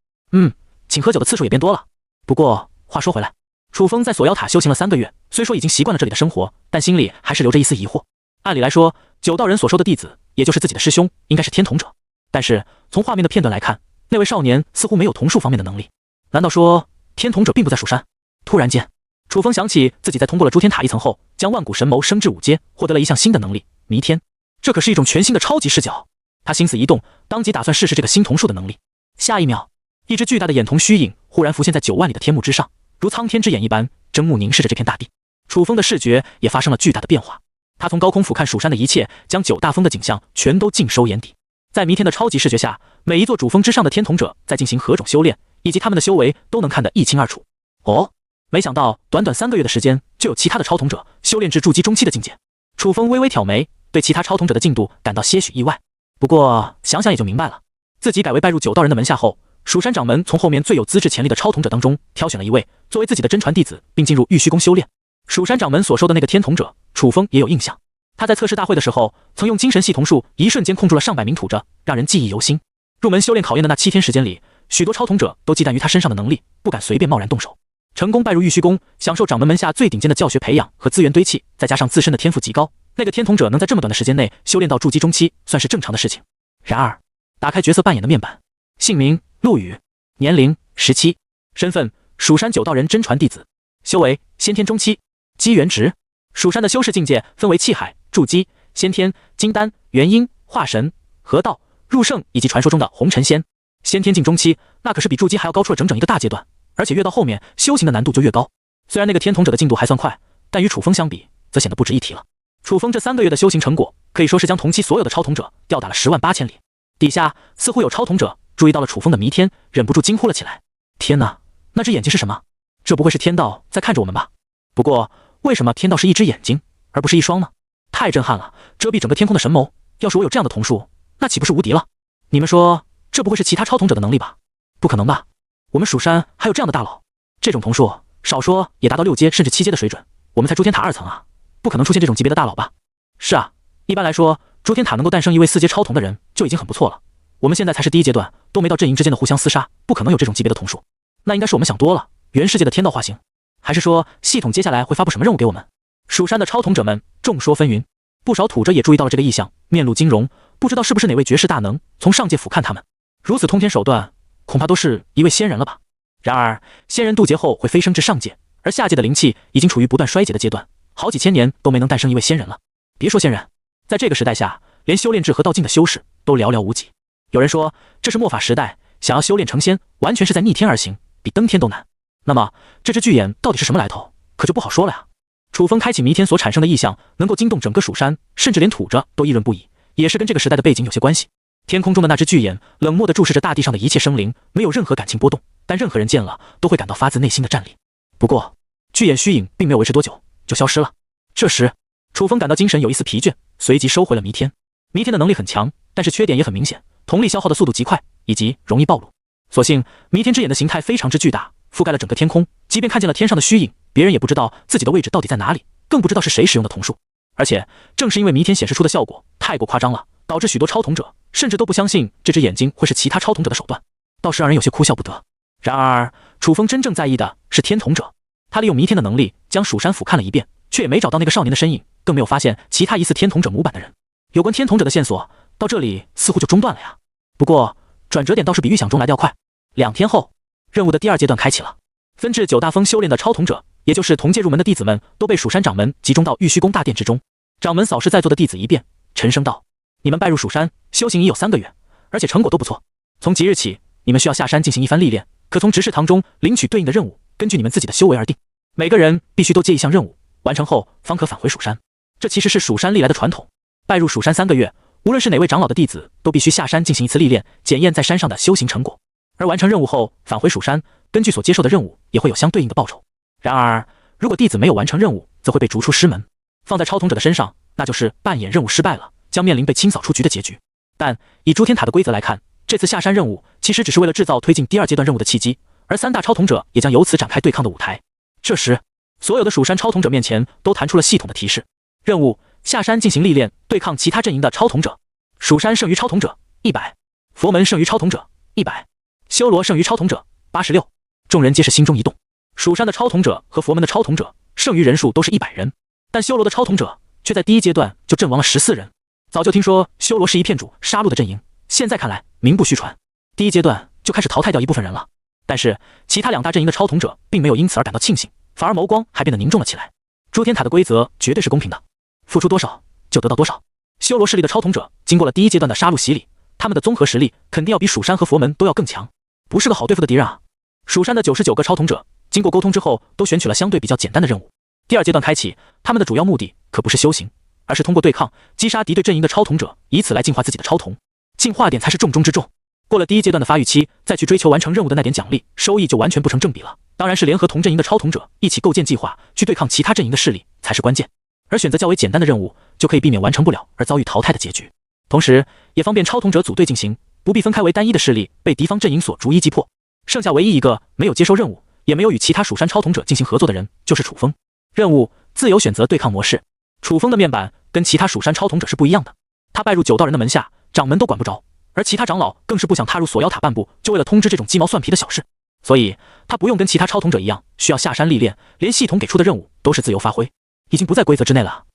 请喝酒的次数也变多了。不过话说回来，楚风在锁妖塔修行了3个月，虽说已经习惯了这里的生活，但心里还是留着一丝疑惑。按理来说，九道人所收的弟子，也就是自己的师兄，应该是天童者。但是从画面的片段来看，那位少年似乎没有童术方面的能力。难道说天童者并不在蜀山？突然间，楚风想起自己在通过了诸天塔一层后，将万古神谋升至5阶，获得了一项新的能力——弥天。这可是一种全新的超级视角。他心思一动，当即打算试试这个新瞳术的能力。下一秒，一只巨大的眼瞳虚影忽然浮现在9万里的天幕之上，如苍天之眼一般，睁目凝视着这片大地。楚风的视觉也发生了巨大的变化，他从高空俯瞰蜀山的一切，将9大峰的景象全都尽收眼底。在弥天的超级视觉下，每一座主峰之上的天瞳者在进行何种修炼，以及他们的修为都能看得一清二楚。哦，没想到短短3个月的时间，就有其他的超瞳者修炼至筑基中期的境界。楚风微微挑眉，对其他超瞳者的进度感到些许意外。不过想想也就明白了，自己改为拜入9道人的门下后，蜀山掌门从后面最有资质潜力的超瞳者当中挑选了一位作为自己的真传弟子，并进入玉虚宫修炼。蜀山掌门所收的那个天瞳者，楚风也有印象。他在测试大会的时候，曾用精神系瞳术一瞬间控住了上百名土者，让人记忆犹新。入门修炼考验的那7天时间里，许多超瞳者都忌惮于他身上的能力，不敢随便贸然动手。成功拜入玉虚宫，享受掌门门下最顶尖的教学培养和资源堆砌，再加上自身的天赋极高，那个天瞳者能在这么短的时间内修炼到筑基中期，算是正常的事情。然而，打开角色扮演的面板，姓名陆羽，年龄17，身份蜀山9道人真传弟子，修为先天中期，机缘值。蜀山的修士境界分为气海、筑基、先天、金丹、元婴、化神、合道、入圣以及传说中的红尘仙。先天进中期，那可是比筑基还要高出了整整一个大阶段，而且越到后面修行的难度就越高。虽然那个天瞳者的进度还算快，但与楚风相比，则显得不值一提了。楚风这3个月的修行成果，可以说是将同期所有的超瞳者吊打了10万8千里。底下似乎有超瞳者注意到了楚风的弥天，忍不住惊呼了起来：天哪，那只眼睛是什么？这不会是天道在看着我们吧？不过为什么天道是一只眼睛，而不是一双呢？太震撼了，遮蔽整个天空的神眸，要是我有这样的瞳术，那岂不是无敌了？你们说，这不会是其他超瞳者的能力吧？不可能吧？我们蜀山还有这样的大佬？这种瞳术，少说也达到6阶甚至7阶的水准，我们才诸天塔2层啊，不可能出现这种级别的大佬吧？是啊，一般来说，诸天塔能够诞生一位4阶超瞳的人就已经很不错了。我们现在才是第1阶段，都没到阵营之间的互相厮杀，不可能有这种级别的瞳术。那应该是我们想多了，原世界的天道化形。还是说系统接下来会发布什么任务给我们？蜀山的超瞳者们众说纷纭，不少土者也注意到了这个异象，面露惊容，不知道是不是哪位绝世大能从上界俯瞰他们。如此通天手段，恐怕都是一位仙人了吧？然而仙人渡劫后会飞升至上界，而下界的灵气已经处于不断衰竭的阶段，好几千年都没能诞生一位仙人了。别说仙人，在这个时代下，连修炼至合道境的修士都寥寥无几。有人说这是末法时代，想要修炼成仙，完全是在逆天而行，比登天都难。那么这只巨眼到底是什么来头，可就不好说了呀。楚风开启弥天所产生的异象，能够惊动整个蜀山，甚至连土着都议论不已，也是跟这个时代的背景有些关系。天空中的那只巨眼冷漠地注视着大地上的一切生灵，没有任何感情波动，但任何人见了都会感到发自内心的战栗。不过巨眼虚影并没有维持多久就消失了。这时楚风感到精神有一丝疲倦，随即收回了弥天。弥天的能力很强，但是缺点也很明显，瞳力消耗的速度极快，以及容易暴露。所幸弥天之眼的形态非常之巨大，覆盖了整个天空，即便看见了天上的虚影，别人也不知道自己的位置到底在哪里，更不知道是谁使用的瞳术。而且正是因为弥天显示出的效果太过夸张了，导致许多超瞳者甚至都不相信这只眼睛会是其他超瞳者的手段，倒是让人有些哭笑不得。然而楚风真正在意的是天瞳者，他利用弥天的能力将蜀山俯瞰了一遍，却也没找到那个少年的身影，更没有发现其他疑似天瞳者模板的人。有关天瞳者的线索到这里似乎就中断了呀。不过转折点倒是比预想中来得要快。2天后，任务的第2阶段开启了。分至9大峰修炼的超瞳者，也就是同届入门的弟子们，都被蜀山掌门集中到玉虚宫大殿之中。掌门扫视在座的弟子一遍，沉声道：你们拜入蜀山，修行已有3个月，而且成果都不错。从即日起，你们需要下山进行一番历练，可从执事堂中领取对应的任务，根据你们自己的修为而定。每个人必须都接一项任务，完成后方可返回蜀山。这其实是蜀山历来的传统。拜入蜀山3个月，无论是哪位长老的弟子，都必须下山进行一次历练，检验在山上的修行成果。而完成任务后返回蜀山，根据所接受的任务也会有相对应的报酬。然而如果弟子没有完成任务，则会被逐出师门。放在超瞳者的身上，那就是扮演任务失败了，将面临被清扫出局的结局。但以诸天塔的规则来看，这次下山任务其实只是为了制造推进第2阶段任务的契机，而3大超瞳者也将由此展开对抗的舞台。这时所有的蜀山超瞳者面前都弹出了系统的提示：任务下山进行历练，对抗其他阵营的超瞳者。蜀山剩余超瞳者100，佛门剩余超瞳者100，修罗剩余超瞳者86。众人皆是心中一动。蜀山的超瞳者和佛门的超瞳者剩余人数都是100人，但修罗的超瞳者却在第1阶段就阵亡了14人。早就听说修罗是一片主杀戮的阵营，现在看来名不虚传，第1阶段就开始淘汰掉一部分人了。但是其他2大阵营的超瞳者并没有因此而感到庆幸，反而眸光还变得凝重了起来。诸天塔的规则绝对是公平的，付出多少就得到多少。修罗势力的超瞳者经过了第1阶段的杀戮洗礼，他们的综合实力肯定要比蜀山和佛门都要更强，不是个好对付的敌人啊。蜀山的99个超统者经过沟通之后，都选取了相对比较简单的任务。第二阶段开启，他们的主要目的可不是修行，而是通过对抗击杀敌对阵营的超统者，以此来净化自己的超统。进化点才是重中之重。过了第一阶段的发育期，再去追求完成任务的那点奖励，收益就完全不成正比了。当然是联合同阵营的超统者一起构建计划，去对抗其他阵营的势力才是关键。而选择较为简单的任务，就可以避免完成不了而遭遇淘汰的结局，同时也方便超统者组队进行，不必分开为单一的势力被敌方阵营所逐一击破。剩下唯一一个没有接受任务，也没有与其他蜀山超统者进行合作的人，就是楚风。任务自由选择对抗模式。楚风的面板跟其他蜀山超统者是不一样的，他拜入9道人的门下，掌门都管不着，而其他长老更是不想踏入锁妖塔半步，就为了通知这种鸡毛蒜皮的小事。所以他不用跟其他超统者一样需要下山历练，连系统给出的任务都是自由发挥，已经不在规则之内了。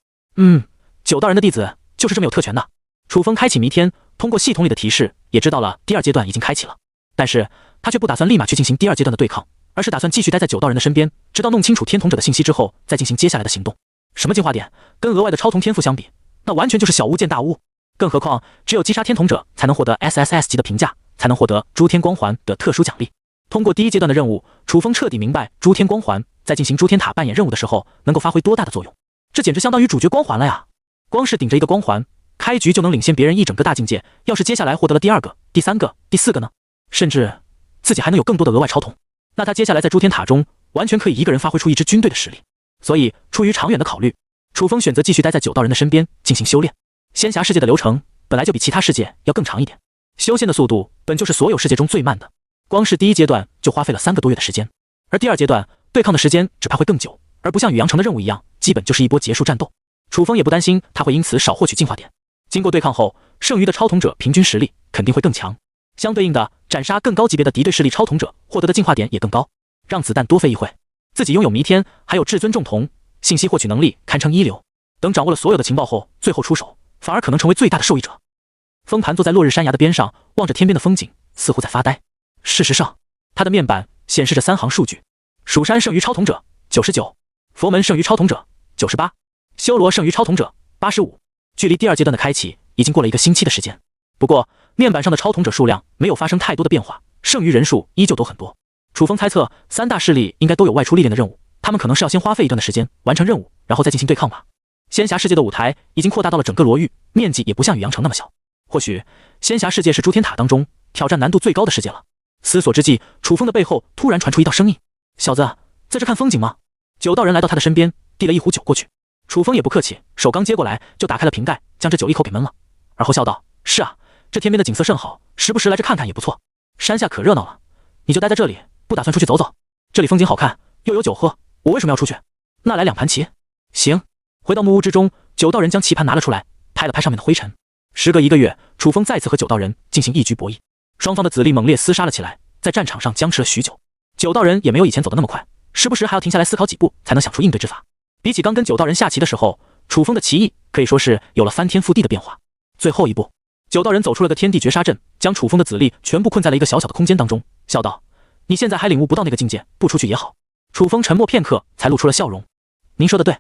9道人的弟子就是这么有特权的。楚风开启弥天，通过系统里的提示也知道了第二阶段已经开启了，但是他却不打算立马去进行第二阶段的对抗，而是打算继续待在9道人的身边，直到弄清楚天统者的信息之后再进行接下来的行动。什么进化点跟额外的超同天赋相比，那完全就是小巫见大巫。更何况只有击杀天统者才能获得 SSS 级的评价，才能获得诸天光环的特殊奖励。通过第一阶段的任务，楚风彻底明白诸天光环在进行诸天塔扮演任务的时候能够发挥多大的作用。这简直相当于主角光环了呀！光是顶着一个光环，开局就能领先别人一整个大境界。要是接下来获得了第2个、第3个、第4个呢？甚至自己还能有更多的额外超统，那他接下来在诸天塔中完全可以一个人发挥出一支军队的实力。所以出于长远的考虑，楚风选择继续待在9道人的身边进行修炼。仙侠世界的流程本来就比其他世界要更长一点，修仙的速度本就是所有世界中最慢的，光是第一阶段就花费了3个多月的时间，而第二阶段对抗的时间只怕会更久，而不像宇阳城的任务一样，基本就是一波结束战斗。楚风也不担心他会因此少获取进化点，经过对抗后，剩余的超统者平均实力肯定会更强，相对应的斩杀更高级别的敌对势力超统者获得的进化点也更高，让子弹多飞一会。自己拥有弥天还有至尊重瞳，信息获取能力堪称一流，等掌握了所有的情报后，最后出手反而可能成为最大的受益者。风盘坐在落日山崖的边上，望着天边的风景，似乎在发呆。事实上，他的面板显示着3行数据：蜀山剩余超统者99，佛门剩余超统者98，修罗剩余超统者85。距离第二阶段的开启已经过了1个星期的时间，不过面板上的超统者数量没有发生太多的变化，剩余人数依旧都很多。楚风猜测3大势力应该都有外出历练的任务，他们可能是要先花费一段的时间完成任务，然后再进行对抗吧。仙侠世界的舞台已经扩大到了整个罗域，面积也不像宇阳城那么小。或许仙侠世界是诸天塔当中挑战难度最高的世界了。思索之际，楚风的背后突然传出一道声音：“小子，在这看风景吗？”9道人来到他的身边，递了一壶酒过去。楚风也不客气，手刚接过来就打开了瓶盖，将这酒一口给闷了，而后笑道：“是啊，这天边的景色甚好，时不时来这看看也不错。山下可热闹了，你就待在这里，不打算出去走走？这里风景好看，又有酒喝，我为什么要出去？那来2盘棋。”行。回到木屋之中，9道人将棋盘拿了出来，拍了拍上面的灰尘。时隔1个月，楚风再次和9道人进行一局博弈，双方的子力猛烈厮杀了起来，在战场上僵持了许久。9道人也没有以前走得那么快，时不时还要停下来思考几步，才能想出应对之法。比起刚跟9道人下棋的时候，楚风的棋艺可以说是有了翻天覆地的变化。最后一步，9道人走出了个天地绝杀阵，将楚风的子力全部困在了一个小小的空间当中，笑道：“你现在还领悟不到那个境界，不出去也好。”楚风沉默片刻，才露出了笑容：“您说的对，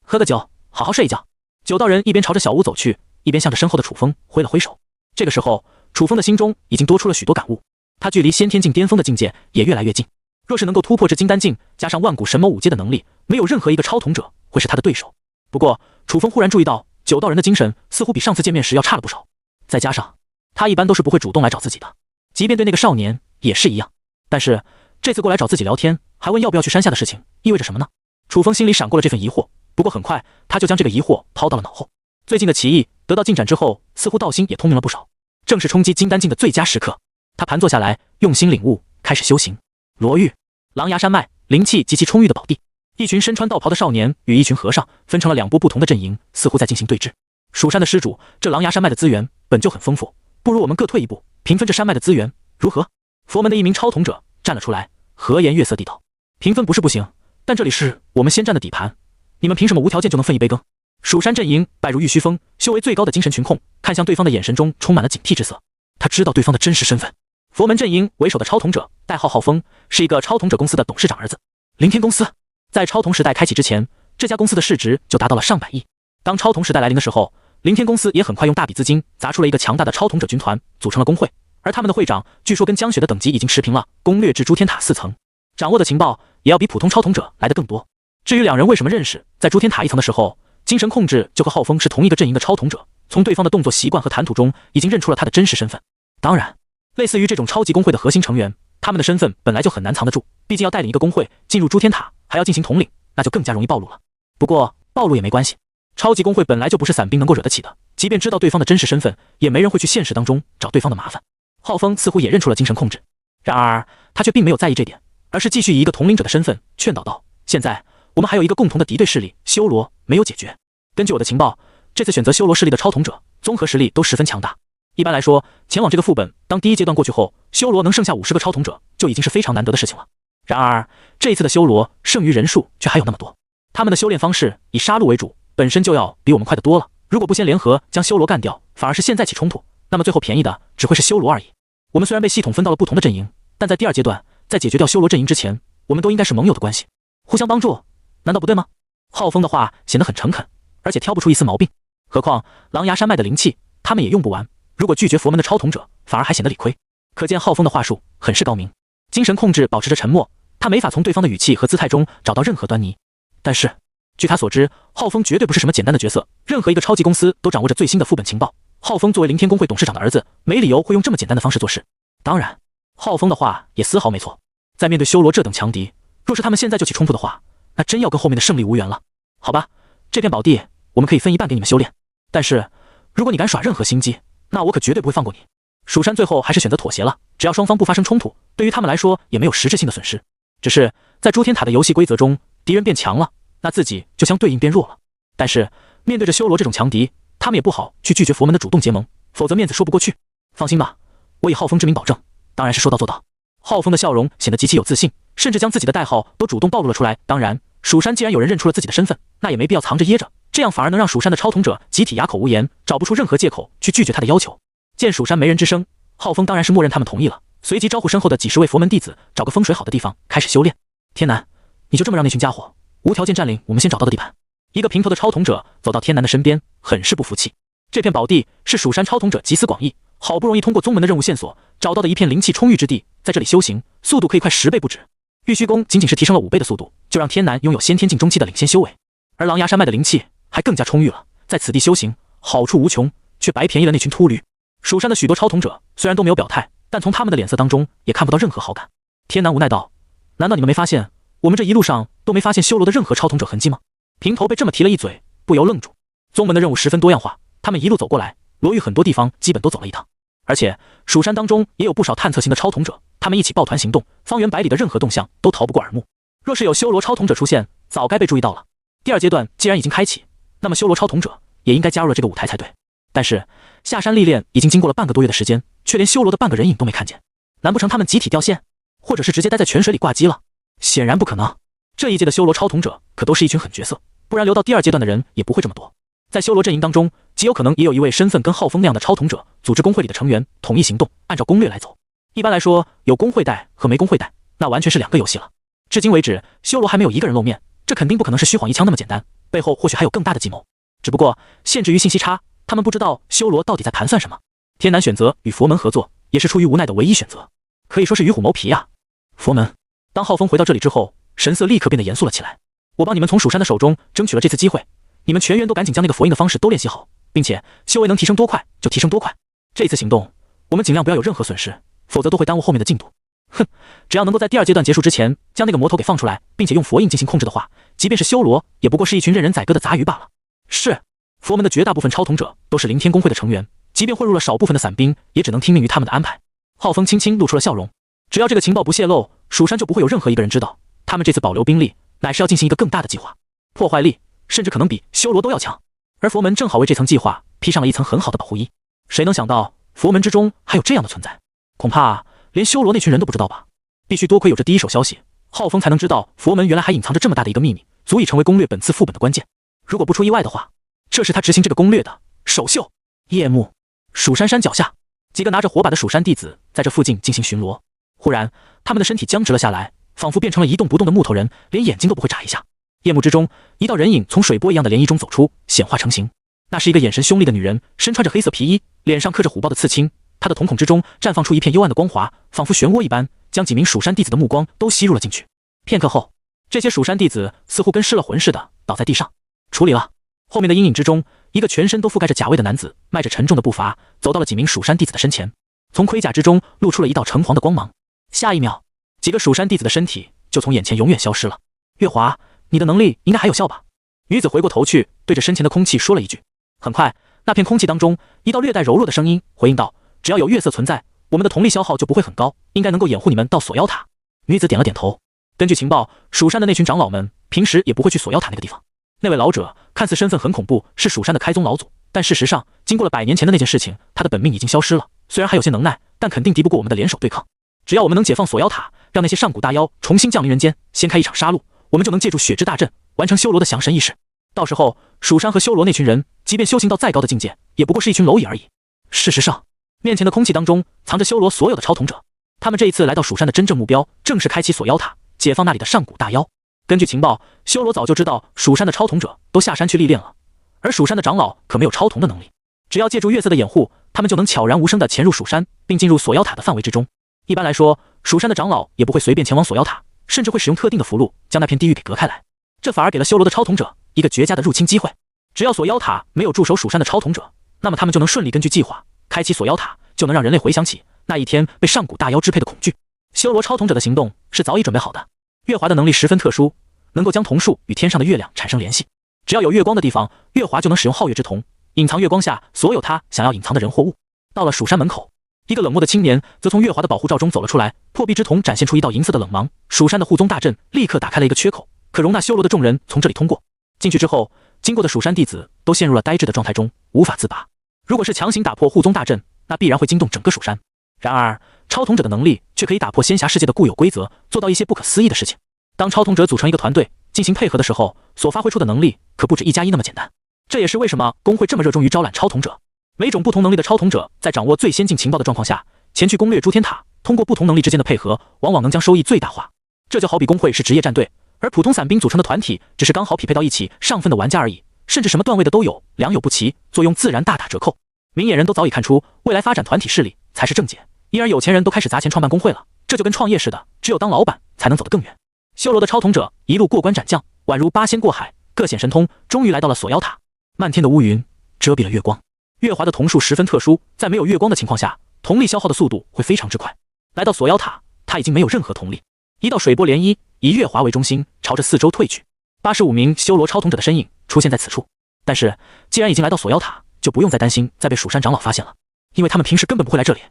喝个酒，好好睡一觉。”9道人一边朝着小屋走去，一边向着身后的楚风挥了挥手。这个时候，楚风的心中已经多出了许多感悟，他距离先天境巅峰的境界也越来越近。若是能够突破这金丹境，加上万古神魔5阶的能力，没有任何一个超统者会是他的对手。不过，楚风忽然注意到9道人的精神似乎比上次见面时要差了不少，再加上他一般都是不会主动来找自己的，即便对那个少年也是一样。但是这次过来找自己聊天，还问要不要去山下的事情，意味着什么呢？楚风心里闪过了这份疑惑，不过很快他就将这个疑惑抛到了脑后。最近的棋艺得到进展之后，似乎道心也通明了不少，正是冲击金丹境的最佳时刻。他盘坐下来，用心领悟，开始修行。罗域，狼牙山脉，灵气极其充裕的宝地。一群身穿道袍的少年与一群和尚分成了2波不同的阵营，似乎在进行对峙。蜀山的施主，这狼牙山脉的资源本就很丰富，不如我们各退一步，平分这山脉的资源，如何？佛门的一名超统者站了出来，和颜悦色地道：“平分不是不行，但这里是我们先占的底盘，你们凭什么无条件就能分一杯羹？”蜀山阵营拜入玉虚峰，修为最高的精神群控看向对方的眼神中充满了警惕之色。他知道对方的真实身份。佛门阵营为首的超统者代号浩峰，是一个超统者公司的董事长儿子。凌天公司在超统时代开启之前，这家公司的市值就达到了上百亿。当超统时代来临的时候，凌天公司也很快用大笔资金砸出了一个强大的超统者军团，组成了工会。而他们的会长据说跟江雪的等级已经持平了，攻略至诸天塔4层，掌握的情报也要比普通超统者来得更多。至于两人为什么认识，在诸天塔1层的时候，精神控制就和浩峰是同一个阵营的超统者，从对方的动作习惯和谈吐中已经认出了他的真实身份。当然，类似于这种超级工会的核心成员，他们的身份本来就很难藏得住，毕竟要带领一个工会进入诸天塔，还要进行统领，那就更加容易暴露了。不过暴露也没关系，超级工会本来就不是散兵能够惹得起的，即便知道对方的真实身份，也没人会去现实当中找对方的麻烦。浩峰似乎也认出了精神控制，然而他却并没有在意这点，而是继续以一个统领者的身份劝导道：现在我们还有一个共同的敌对势力修罗没有解决。根据我的情报，这次选择修罗势力的超统者综合实力都十分强大。一般来说，前往这个副本，当第一阶段过去后，修罗能剩下50个超统者就已经是非常难得的事情了。然而这一次的修罗剩余人数却还有那么多，他们的修炼方式以杀戮为主，本身就要比我们快得多了。如果不先联合将修罗干掉，反而是现在起冲突，那么最后便宜的只会是修罗而已。我们虽然被系统分到了不同的阵营，但在第二阶段，在解决掉修罗阵营之前，我们都应该是盟友的关系，互相帮助，难道不对吗？浩峰的话显得很诚恳，而且挑不出一丝毛病。何况狼牙山脉的灵气他们也用不完，如果拒绝佛门的超统者，反而还显得理亏。可见浩峰的话术很是高明。精神控制保持着沉默，他没法从对方的语气和姿态中找到任何端倪。但是据他所知，浩峰绝对不是什么简单的角色，任何一个超级公司都掌握着最新的副本情报。浩峰作为凌天工会董事长的儿子，没理由会用这么简单的方式做事。当然，浩峰的话也丝毫没错。在面对修罗这等强敌，若是他们现在就起冲突的话，那真要跟后面的胜利无缘了。好吧，这片宝地我们可以分一半给你们修炼，但是如果你敢耍任何心机，那我可绝对不会放过你。蜀山最后还是选择妥协了，只要双方不发生冲突，对于他们来说也没有实质性的损失。只是在诸天塔的游戏规则中，敌人变强了，那自己就相对应变弱了。但是面对着修罗这种强敌，他们也不好去拒绝佛门的主动结盟，否则面子说不过去。放心吧，我以浩峰之名保证，当然是说到做到。浩峰的笑容显得极其有自信，甚至将自己的代号都主动暴露了出来。当然，蜀山既然有人认出了自己的身份，那也没必要藏着掖着，这样反而能让蜀山的超统者集体哑口无言，找不出任何借口去拒绝他的要求。见蜀山没人吱声，浩峰当然是默认他们同意了，随即招呼身后的几十位佛门弟子，找个风水好的地方开始修炼。天南，你就这么让那群家伙无条件占领我们先找到的地盘？一个平头的超统者走到天南的身边，很是不服气。这片宝地是蜀山超统者集思广益，好不容易通过宗门的任务线索找到的一片灵气充裕之地，在这里修行速度可以快10倍不止。玉虚宫仅仅是提升了5倍的速度，就让天南拥有先天境中期的领先修为，而狼牙山脉的灵气还更加充裕了，在此地修行好处无穷，却白便宜了那群秃驴。蜀山的许多超统者虽然都没有表态，但从他们的脸色当中也看不到任何好感。天南无奈道：难道你们没发现我们这一路上都没发现修罗的任何超统者痕迹吗？平头被这么提了一嘴，不由愣住。宗门的任务十分多样化，他们一路走过来，罗域很多地方基本都走了一趟，而且蜀山当中也有不少探测型的超统者，他们一起抱团行动，方圆百里的任何动向都逃不过耳目。若是有修罗超统者出现，早该被注意到了。第二阶段既然已经开启，那么修罗超统者也应该加入了这个舞台才对。但是下山历练已经经过了半个多月的时间，却连修罗的半个人影都没看见，难不成他们集体掉线，或者是直接待在泉水里挂机了？显然不可能。这一届的修罗超统者可都是一群狠角色，不然留到第二阶段的人也不会这么多。在修罗阵营当中，极有可能也有一位身份跟浩峰那样的超统者，组织工会里的成员统一行动，按照攻略来走。一般来说，有工会带和没工会带，那完全是两个游戏了。至今为止，修罗还没有一个人露面，这肯定不可能是虚晃一枪那么简单，背后或许还有更大的计谋。只不过限制于信息差，他们不知道修罗到底在盘算什么。天南选择与佛门合作，也是出于无奈的唯一选择，可以说是与虎谋皮啊。佛门。当浩峰回到这里之后，神色立刻变得严肃了起来。我帮你们从蜀山的手中争取了这次机会，你们全员都赶紧将那个佛印的方式都练习好，并且修为能提升多快就提升多快。这次行动，我们尽量不要有任何损失，否则都会耽误后面的进度。哼，只要能够在第二阶段结束之前将那个魔头给放出来，并且用佛印进行控制的话，即便是修罗，也不过是一群任人宰割的杂鱼罢了。是，佛门的绝大部分超统者都是凌天工会的成员，即便混入了少部分的散兵，也只能听命于他们的安排。浩峰轻轻露出了笑容，只要这个情报不泄露，蜀山就不会有任何一个人知道，他们这次保留兵力乃是要进行一个更大的计划，破坏力甚至可能比修罗都要强。而佛门正好为这层计划披上了一层很好的保护衣。谁能想到佛门之中还有这样的存在？恐怕连修罗那群人都不知道吧。必须多亏有着第一手消息，浩峰才能知道佛门原来还隐藏着这么大的一个秘密，足以成为攻略本次副本的关键。如果不出意外的话，这是他执行这个攻略的首秀。夜幕，蜀山山脚下，几个拿着火把的蜀山弟子在这附近进行巡逻。忽然他们的身体僵直了下来，仿佛变成了一动不动的木头人，连眼睛都不会眨一下。夜幕之中，一道人影从水波一样的涟漪中走出，显化成形。那是一个眼神凶厉的女人，身穿着黑色皮衣，脸上刻着虎豹的刺青，她的瞳孔之中绽放出一片幽暗的光华，仿佛漩涡一般，将几名蜀山弟子的目光都吸入了进去。片刻后，这些蜀山弟子似乎跟失了魂似的倒在地上。处理了。后面的阴影之中，一个全身都覆盖着甲味的男子迈着沉重的步伐走到了几名蜀山弟子的身前，从盔甲之中露出了一道橙黄的光芒。下一秒，几个蜀山弟子的身体就从眼前永远消失了。月华，你的能力应该还有效吧？女子回过头去，对着身前的空气说了一句。很快，那片空气当中，一道略带柔弱的声音回应道：“只要有月色存在，我们的瞳力消耗就不会很高，应该能够掩护你们到锁妖塔。”女子点了点头。根据情报，蜀山的那群长老们平时也不会去锁妖塔那个地方。那位老者看似身份很恐怖，是蜀山的开宗老祖，但事实上，经过了100年前的那件事情，他的本命已经消失了。虽然还有些能耐，但肯定敌不过我们的联手对抗。只要我们能解放锁妖塔，让那些上古大妖重新降临人间，掀开一场杀戮，我们就能借助血之大阵完成修罗的降神仪式。到时候，蜀山和修罗那群人，即便修行到再高的境界，也不过是一群蝼蚁而已。事实上，面前的空气当中藏着修罗所有的超统者，他们这一次来到蜀山的真正目标，正是开启锁妖塔，解放那里的上古大妖。根据情报，修罗早就知道蜀山的超统者都下山去历练了，而蜀山的长老可没有超统的能力。只要借助月色的掩护，他们就能悄然无声地潜入蜀山，并进入锁妖塔的范围之中。一般来说，蜀山的长老也不会随便前往锁妖塔，甚至会使用特定的符箓将那片地狱给隔开来。这反而给了修罗的超统者一个绝佳的入侵机会。只要锁妖塔没有驻守蜀山的超统者，那么他们就能顺利根据计划开启锁妖塔，就能让人类回想起那一天被上古大妖支配的恐惧。修罗超统者的行动是早已准备好的。月华的能力十分特殊，能够将瞳术与天上的月亮产生联系。只要有月光的地方，月华就能使用皓月之瞳，隐藏月光下所有他想要隐藏的人或物。到了蜀山门口，一个冷漠的青年则从月华的保护罩中走了出来，破壁之瞳展现出一道银色的冷芒。蜀山的护宗大阵立刻打开了一个缺口，可容纳修罗的众人从这里通过。进去之后，经过的蜀山弟子都陷入了呆滞的状态中，无法自拔。如果是强行打破护宗大阵，那必然会惊动整个蜀山。然而，超统者的能力却可以打破仙侠世界的固有规则，做到一些不可思议的事情。当超统者组成一个团队进行配合的时候，所发挥出的能力可不止1+1那么简单。这也是为什么公会这么热衷于招揽超统者。每种不同能力的超统者在掌握最先进情报的状况下，前去攻略诸天塔，通过不同能力之间的配合，往往能将收益最大化。这就好比公会是职业战队，而普通散兵组成的团体只是刚好匹配到一起上分的玩家而已，甚至什么段位的都有，良莠不齐，作用自然大打折扣。明眼人都早已看出，未来发展团体势力才是正解，因而有钱人都开始砸钱创办公会了。这就跟创业似的，只有当老板才能走得更远。修罗的超统者一路过关斩将，宛如八仙过海，各显神通，终于来到了锁妖塔。漫天的乌云遮蔽了月光，月华的瞳术十分特殊，在没有月光的情况下，瞳力消耗的速度会非常之快。来到锁妖塔，他已经没有任何瞳力。一道水波涟漪以月华为中心，朝着四周退去。85名修罗超统者的身影出现在此处。但是，既然已经来到锁妖塔，就不用再担心再被蜀山长老发现了，因为他们平时根本不会来这里。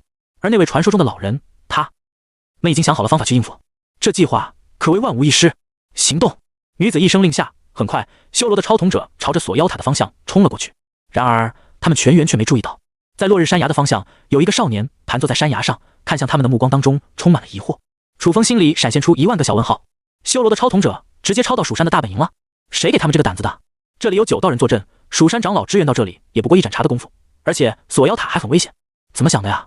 而那位传说中的老人，他们已经想好了方法去应付。这计划可谓万无一失。行动！女子一声令下，很快，修罗的超统者朝着锁妖塔的方向冲了过去。然而，他们全员却没注意到，在落日山崖的方向，有一个少年盘坐在山崖上，看向他们的目光当中充满了疑惑。楚风心里闪现出10000个小问号。修罗的超统者直接超到蜀山的大本营了，谁给他们这个胆子的？这里有9道人坐镇，蜀山长老支援到这里也不过一盏茶的功夫，而且锁妖塔还很危险，怎么想的呀？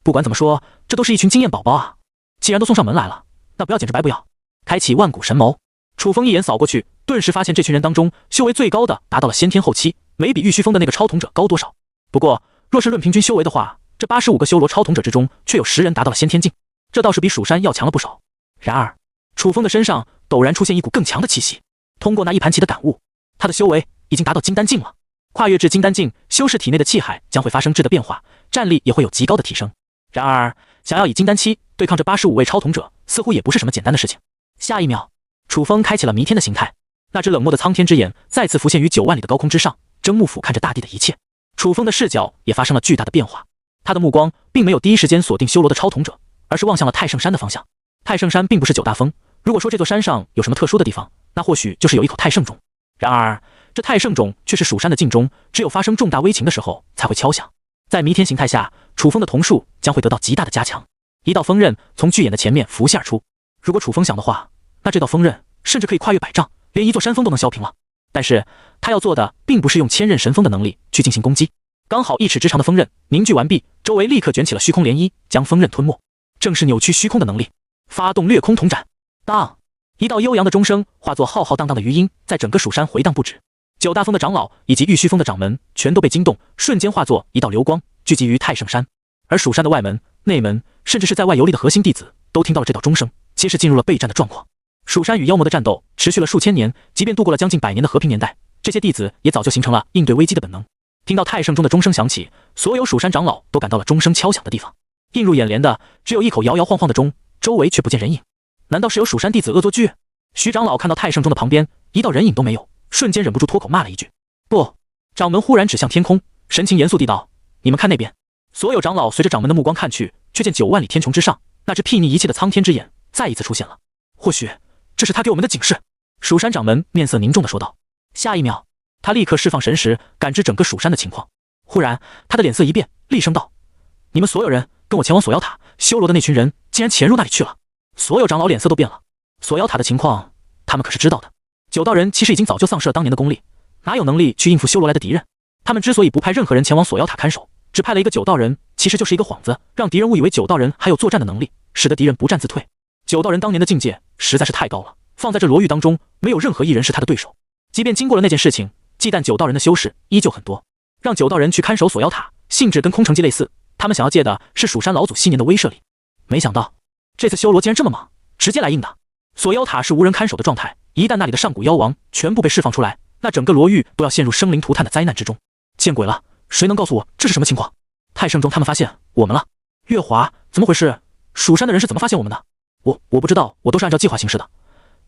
不管怎么说，这都是一群经验宝宝啊！既然都送上门来了，那不要简直白不要。开启万古神谋，楚风一眼扫过去，顿时发现这群人当中，修为最高的达到了先天后期，没比玉虚峰的那个超统者高多少。不过，若是论平均修为的话，这85个修罗超统者之中，却有10人达到了先天境，这倒是比蜀山要强了不少。然而，楚风的身上陡然出现一股更强的气息。通过那一盘棋的感悟，他的修为已经达到金丹境了。跨越至金丹境，修士体内的气海将会发生质的变化，战力也会有极高的提升。然而，想要以金丹期对抗这85位超统者，似乎也不是什么简单的事情。下一秒，楚风开启了弥天的形态，那只冷漠的苍天之眼再次浮现于9万里的高空之上，睁目俯瞰着大地的一切。楚风的视角也发生了巨大的变化，他的目光并没有第一时间锁定修罗的超统者，而是望向了太圣山的方向。太圣山并不是9大峰，如果说这座山上有什么特殊的地方，那或许就是有一口太圣冢。然而，这太圣冢却是蜀山的境中，只有发生重大危情的时候才会敲响。在弥天形态下，楚风的瞳术将会得到极大的加强。一道锋刃从巨眼的前面浮现而出，如果楚风想的话，那这道锋刃甚至可以跨越100丈，连一座山峰都能削平了。但是他要做的并不是用千仞神锋的能力去进行攻击，刚好1尺之长的锋刃凝聚完毕，周围立刻卷起了虚空涟漪，将锋刃吞没，正是扭曲虚空的能力。发动掠空铜斩，当！一道悠扬的钟声化作浩浩荡荡的余音，在整个蜀山回荡不止。九大峰的长老以及玉虚峰的掌门全都被惊动，瞬间化作一道流光，聚集于太圣山。而蜀山的外门、内门，甚至是在外游历的核心弟子，都听到了这道钟声，皆是进入了备战的状况。蜀山与妖魔的战斗持续了数千年，即便度过了将近100年的和平年代，这些弟子也早就形成了应对危机的本能。听到太圣钟的钟声响起，所有蜀山长老都赶到了钟声敲响的地方。映入眼帘的只有一口摇摇晃晃的钟，周围却不见人影。难道是有蜀山弟子恶作剧？徐长老看到太圣钟的旁边一道人影都没有，瞬间忍不住脱口骂了一句：“不！”掌门忽然指向天空，神情严肃地道：“你们看那边。”所有长老随着掌门的目光看去，却见9万里天穹之上，那只睥睨一切的苍天之眼再一次出现了。或许这是他给我们的警示。蜀山掌门面色凝重地说道。下一秒，他立刻释放神识，感知整个蜀山的情况。忽然，他的脸色一变，厉声道：“你们所有人跟我前往锁妖塔，修罗的那群人竟然潜入那里去了。”所有长老脸色都变了。锁妖塔的情况，他们可是知道的。9道人其实已经早就丧失了当年的功力，哪有能力去应付修罗来的敌人？他们之所以不派任何人前往锁妖塔看守，只派了一个9道人，其实就是一个幌子，让敌人误以为9道人还有作战的能力，使得敌人不战自退。9道人当年的境界实在是太高了，放在这罗域当中，没有任何一人是他的对手。即便经过了那件事情，忌惮9道人的修士依旧很多。让9道人去看守锁妖塔，性质跟空城计类似，他们想要借的是蜀山老祖昔年的威慑力。没想到这次修罗竟然这么莽，直接来硬的。锁妖塔是无人看守的状态，一旦那里的上古妖王全部被释放出来，那整个罗域都要陷入生灵涂炭的灾难之中。见鬼了，谁能告诉我这是什么情况？太圣中他们发现我们了。月华，怎么回事？蜀山的人是怎么发现我们的？我不知道，我都是按照计划行事的。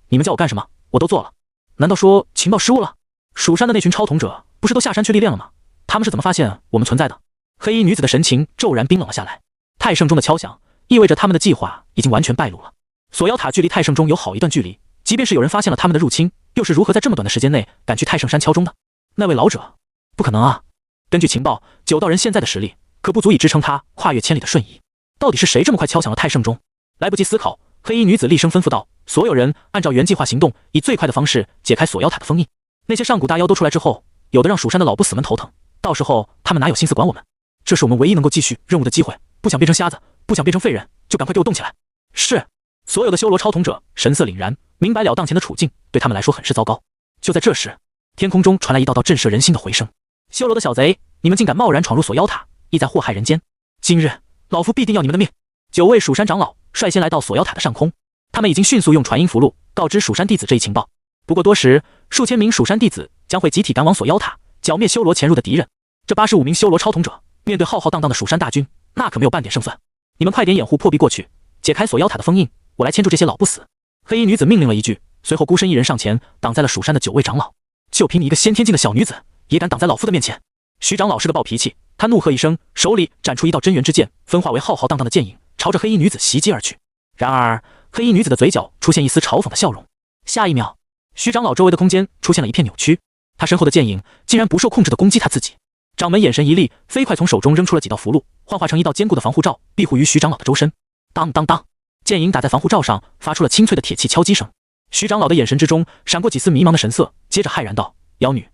你们叫我干什么，我都做了。难道说情报失误了？蜀山的那群超统者不是都下山去历练了吗？他们是怎么发现我们存在的？黑衣女子的神情骤然冰冷了下来。太圣中的敲响意味着他们的计划已经完全败露了。锁妖塔距离太圣中有好一段距离，即便是有人发现了他们的入侵，又是如何在这么短的时间内赶去太圣山敲钟的？那位老者，不可能啊！根据情报，9道人现在的实力可不足以支撑他跨越千里的瞬移。到底是谁这么快敲响了太圣钟？来不及思考，黑衣女子厉声吩咐道：“所有人按照原计划行动，以最快的方式解开锁妖塔的封印。那些上古大妖都出来之后，有的让蜀山的老不死们头疼，到时候他们哪有心思管我们？这是我们唯一能够继续任务的机会，不想变成瞎子，不想变成废人，就赶快给我动起来！”是。所有的修罗超统者神色凛然，明白了当前的处境对他们来说很是糟糕。就在这时，天空中传来一道道震慑人心的回声：“修罗的小贼，你们竟敢贸然闯入锁妖塔，意在祸害人间！今日老夫必定要你们的命！”9位蜀山长老率先来到锁妖塔的上空，他们已经迅速用传音符箓告知蜀山弟子这一情报。不过多时，数千名蜀山弟子将会集体赶往锁妖塔，剿灭修罗潜入的敌人。这85名修罗超统者面对浩浩荡荡的蜀山大军，那可没有半点胜算。你们快点掩护破壁过去，解开锁妖塔的封印，我来牵住这些老不死。黑衣女子命令了一句，随后孤身一人上前，挡在了蜀山的9位长老。就凭你一个先天境的小女子，也敢挡在老夫的面前？徐长老是个暴脾气，他怒喝一声，手里斩出一道真元之剑，分化为浩浩荡荡的剑影，朝着黑衣女子袭击而去。然而，黑衣女子的嘴角出现一丝嘲讽的笑容。下一秒，徐长老周围的空间出现了一片扭曲，他身后的剑影竟然不受控制地攻击他自己。掌门眼神一厉，飞快从手中扔出了几道符箓，幻化成一道坚固的防护罩，庇护于徐长老的周身。当当当，剑影打在防护罩上，发出了清脆的铁器敲击声。徐长老的眼神之中闪过几丝迷茫的神色，接着骇然道：“妖女，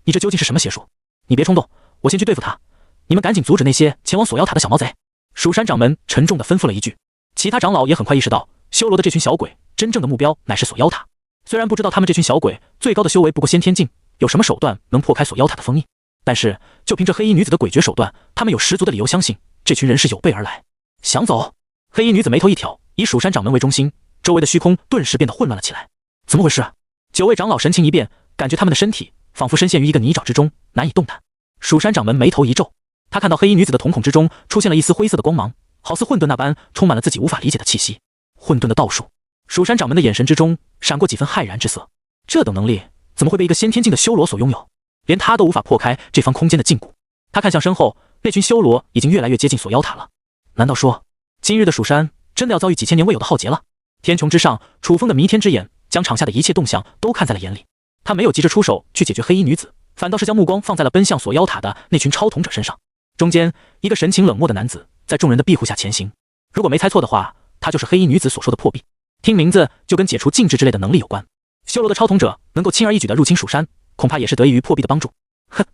你这究竟是什么邪术？你别冲动，我先去对付他，你们赶紧阻止那些前往锁妖塔的小毛贼。”蜀山掌门沉重地吩咐了一句。其他长老也很快意识到，修罗的这群小鬼真正的目标乃是锁妖塔。虽然不知道他们这群小鬼最高的修为不过先天境，有什么手段能破开锁妖塔的封印，但是就凭着黑衣女子的诡谲手段，他们有十足的理由相信这群人是有备而来。想走？黑衣女子眉头一挑，以蜀山掌门为中心，周围的虚空顿时变得混乱了起来。怎么回事？9位长老神情一变，感觉他们的身体仿佛深陷于一个泥沼之中，难以动弹。蜀山掌门眉头一皱，他看到黑衣女子的瞳孔之中出现了一丝灰色的光芒，好似混沌那般，充满了自己无法理解的气息。混沌的道术。蜀山掌门的眼神之中闪过几分骇然之色，这等能力怎么会被一个先天境的修罗所拥有？连他都无法破开这方空间的禁锢。他看向身后，那群修罗已经越来越接近锁妖塔了。难道说，今日的蜀山真的要遭遇几千年未有的浩劫了？天穹之上，楚风的弥天之眼将场下的一切动向都看在了眼里。他没有急着出手去解决黑衣女子，反倒是将目光放在了奔向锁妖塔的那群超统者身上。中间一个神情冷漠的男子在众人的庇护下前行，如果没猜错的话，他就是黑衣女子所说的破壁。听名字就跟解除禁制之类的能力有关。修罗的超统者能够轻而易举地入侵蜀山，恐怕也是得益于破壁的帮助。哼，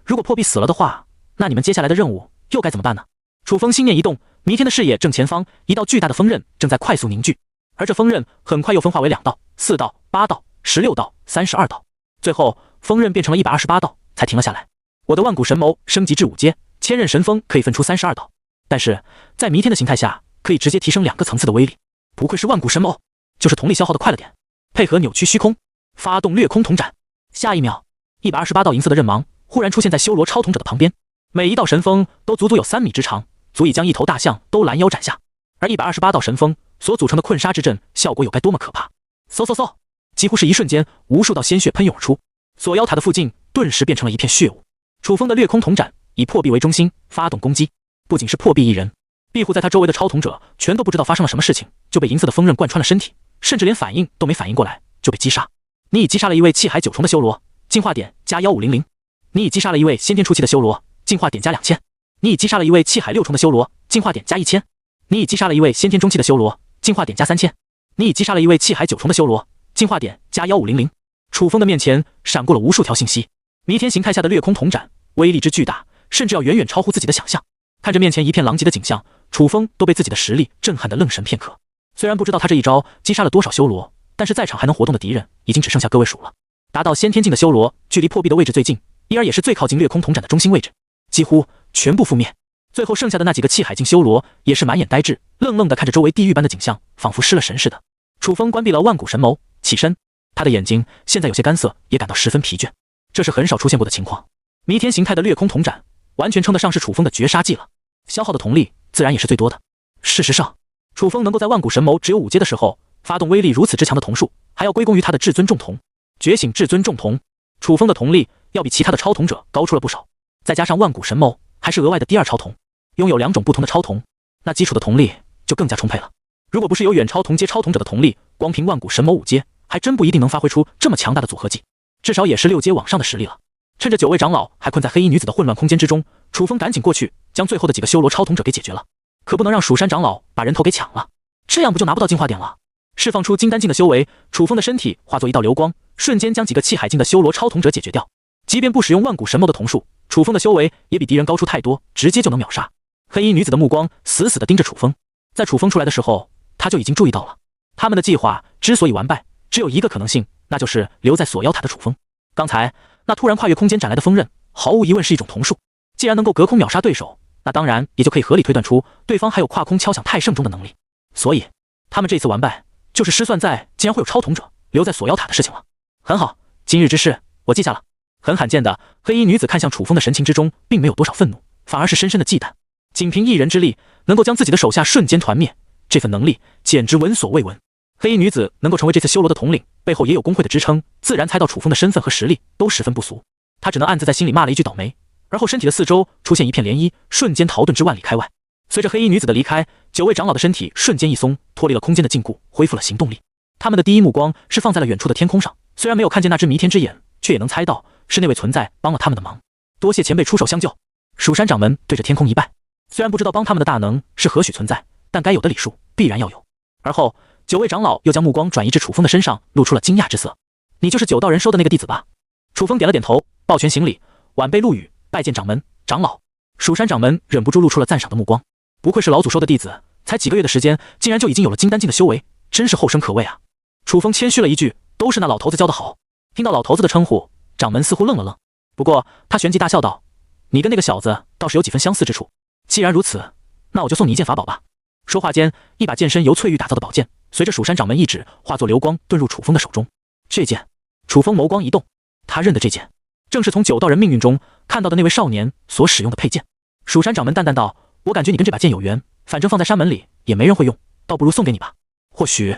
如果破壁死了的话，那你们接下来的任务又该怎么办呢？楚风心念一动，弥天的视野正前方，一道巨大的锋刃正在快速凝聚，而这锋刃很快又分化为2道、4道、8道、16道、32道，最后锋刃变成了128道，才停了下来。我的万古神矛升级至5阶，千刃神锋可以分出32道，但是在弥天的形态下，可以直接提升2个层次的威力。不愧是万古神矛，就是瞳力消耗的快了点。配合扭曲虚空，发动掠空瞳斩。下一秒，128道银色的刃芒忽然出现在修罗超瞳者的旁边，每一道神锋都足足有3米之长，足以将一头大象都拦腰斩下。而128道神锋所组成的困杀之阵，效果有该多么可怕！嗖嗖嗖，几乎是一瞬间，无数道鲜血喷涌而出，锁妖塔的附近顿时变成了一片血雾。楚风的掠空瞳斩以破壁为中心发动攻击，不仅是破壁一人，庇护在他周围的超瞳者全都不知道发生了什么事情，就被银色的锋刃贯穿了身体，甚至连反应都没反应过来就被击杀。你已击杀了一位气海9重的修罗，进化点加1500。你已击杀了一位先天初期的修罗，进化点加2000。你已击杀了一位气海6重的修罗，进化点加1000。你已击杀了一位先天中期的修罗，进化点加3000。你已击杀了一位气海9重的修罗，进化点加1500。楚风的面前闪过了无数条信息，弥天形态下的掠空瞳斩威力之巨大，甚至要远远超乎自己的想象。看着面前一片狼藉的景象，楚风都被自己的实力震撼得愣神片刻。虽然不知道他这一招击杀了多少修罗，但是在场还能活动的敌人已经只剩下个位数了。达到先天境的修罗，距离破壁的位置最近，因而也是最靠近掠空瞳斩的中心位置，几乎全部覆灭。最后剩下的那几个气海境修罗也是满眼呆滞，愣愣地看着周围地狱般的景象，仿佛失了神似的。楚风关闭了万古神谋，起身，他的眼睛现在有些干涩，也感到十分疲倦，这是很少出现过的情况。弥天形态的掠空瞳斩完全称得上是楚风的绝杀技了，消耗的瞳力自然也是最多的。事实上，楚风能够在万古神谋只有5阶的时候发动威力如此之强的瞳术，还要归功于他的至尊重瞳。觉醒至尊重瞳，楚风的瞳力要比其他的超瞳者高出了不少，再加上万古神谋还是额外的第2超瞳，拥有2种不同的超瞳，那基础的瞳力就更加充沛了。如果不是有远超同阶超瞳者的瞳力，光凭万古神谋5阶还真不一定能发挥出这么强大的组合技，至少也是6阶往上的实力了。趁着9位长老还困在黑衣女子的混乱空间之中，楚风赶紧过去将最后的几个修罗超瞳者给解决了，可不能让蜀山长老把人头给抢了，这样不就拿不到进化点了。释放出金丹境的修为，楚风的身体化作一道流光，瞬间将几个气海境的修罗超瞳者解决掉。即便不使用万古神谋的瞳术，楚风的修为也比敌人高出太多，直接就能秒杀。黑衣女子的目光死死地盯着楚风，在楚风出来的时候，她就已经注意到了，他们的计划之所以完败，只有一个可能性，那就是留在锁妖塔的楚风。刚才那突然跨越空间斩来的锋刃，毫无疑问是一种瞳术。既然能够隔空秒杀对手，那当然也就可以合理推断出对方还有跨空敲响太圣钟的能力。所以他们这次完败，就是失算在竟然会有超瞳者留在锁妖塔的事情了。很好，今日之事我记下了。很罕见的，黑衣女子看向楚风的神情之中，并没有多少愤怒，反而是深深的忌惮。仅凭一人之力，能够将自己的手下瞬间团灭，这份能力简直闻所未闻。黑衣女子能够成为这次修罗的统领，背后也有工会的支撑，自然猜到楚风的身份和实力都十分不俗。她只能暗自在心里骂了一句倒霉，而后身体的四周出现一片涟漪，瞬间逃遁至万里开外。随着黑衣女子的离开，9位长老的身体瞬间一松，脱离了空间的禁锢，恢复了行动力。他们的第一目光是放在了远处的天空上，虽然没有看见那只弥天之眼，却也能猜到是那位存在帮了他们的忙。多谢前辈出手相救。蜀山掌门对着天空一拜，虽然不知道帮他们的大能是何许存在，但该有的礼数必然要有。而后9位长老又将目光转移至楚风的身上，露出了惊讶之色。你就是9道人收的那个弟子吧？楚风点了点头，抱拳行礼，晚辈陆羽拜见掌门长老。蜀山掌门忍不住露出了赞赏的目光，不愧是老祖收的弟子，才几个月的时间，竟然就已经有了金丹境的修为，真是后生可畏啊。楚风谦虚了一句，都是那老头子教得好。听到老头子的称呼，掌门似乎愣了愣，不过他旋即大笑道，你跟那个小子倒是有几分相似之处，既然如此，那我就送你一件法宝吧。说话间，一把剑身由翠玉打造的宝剑随着蜀山掌门一指，化作流光遁入楚风的手中。这件，楚风眸光一动，他认得这件正是从9道人命运中看到的那位少年所使用的佩剑。蜀山掌门淡淡道，我感觉你跟这把剑有缘，反正放在山门里也没人会用，倒不如送给你吧，或许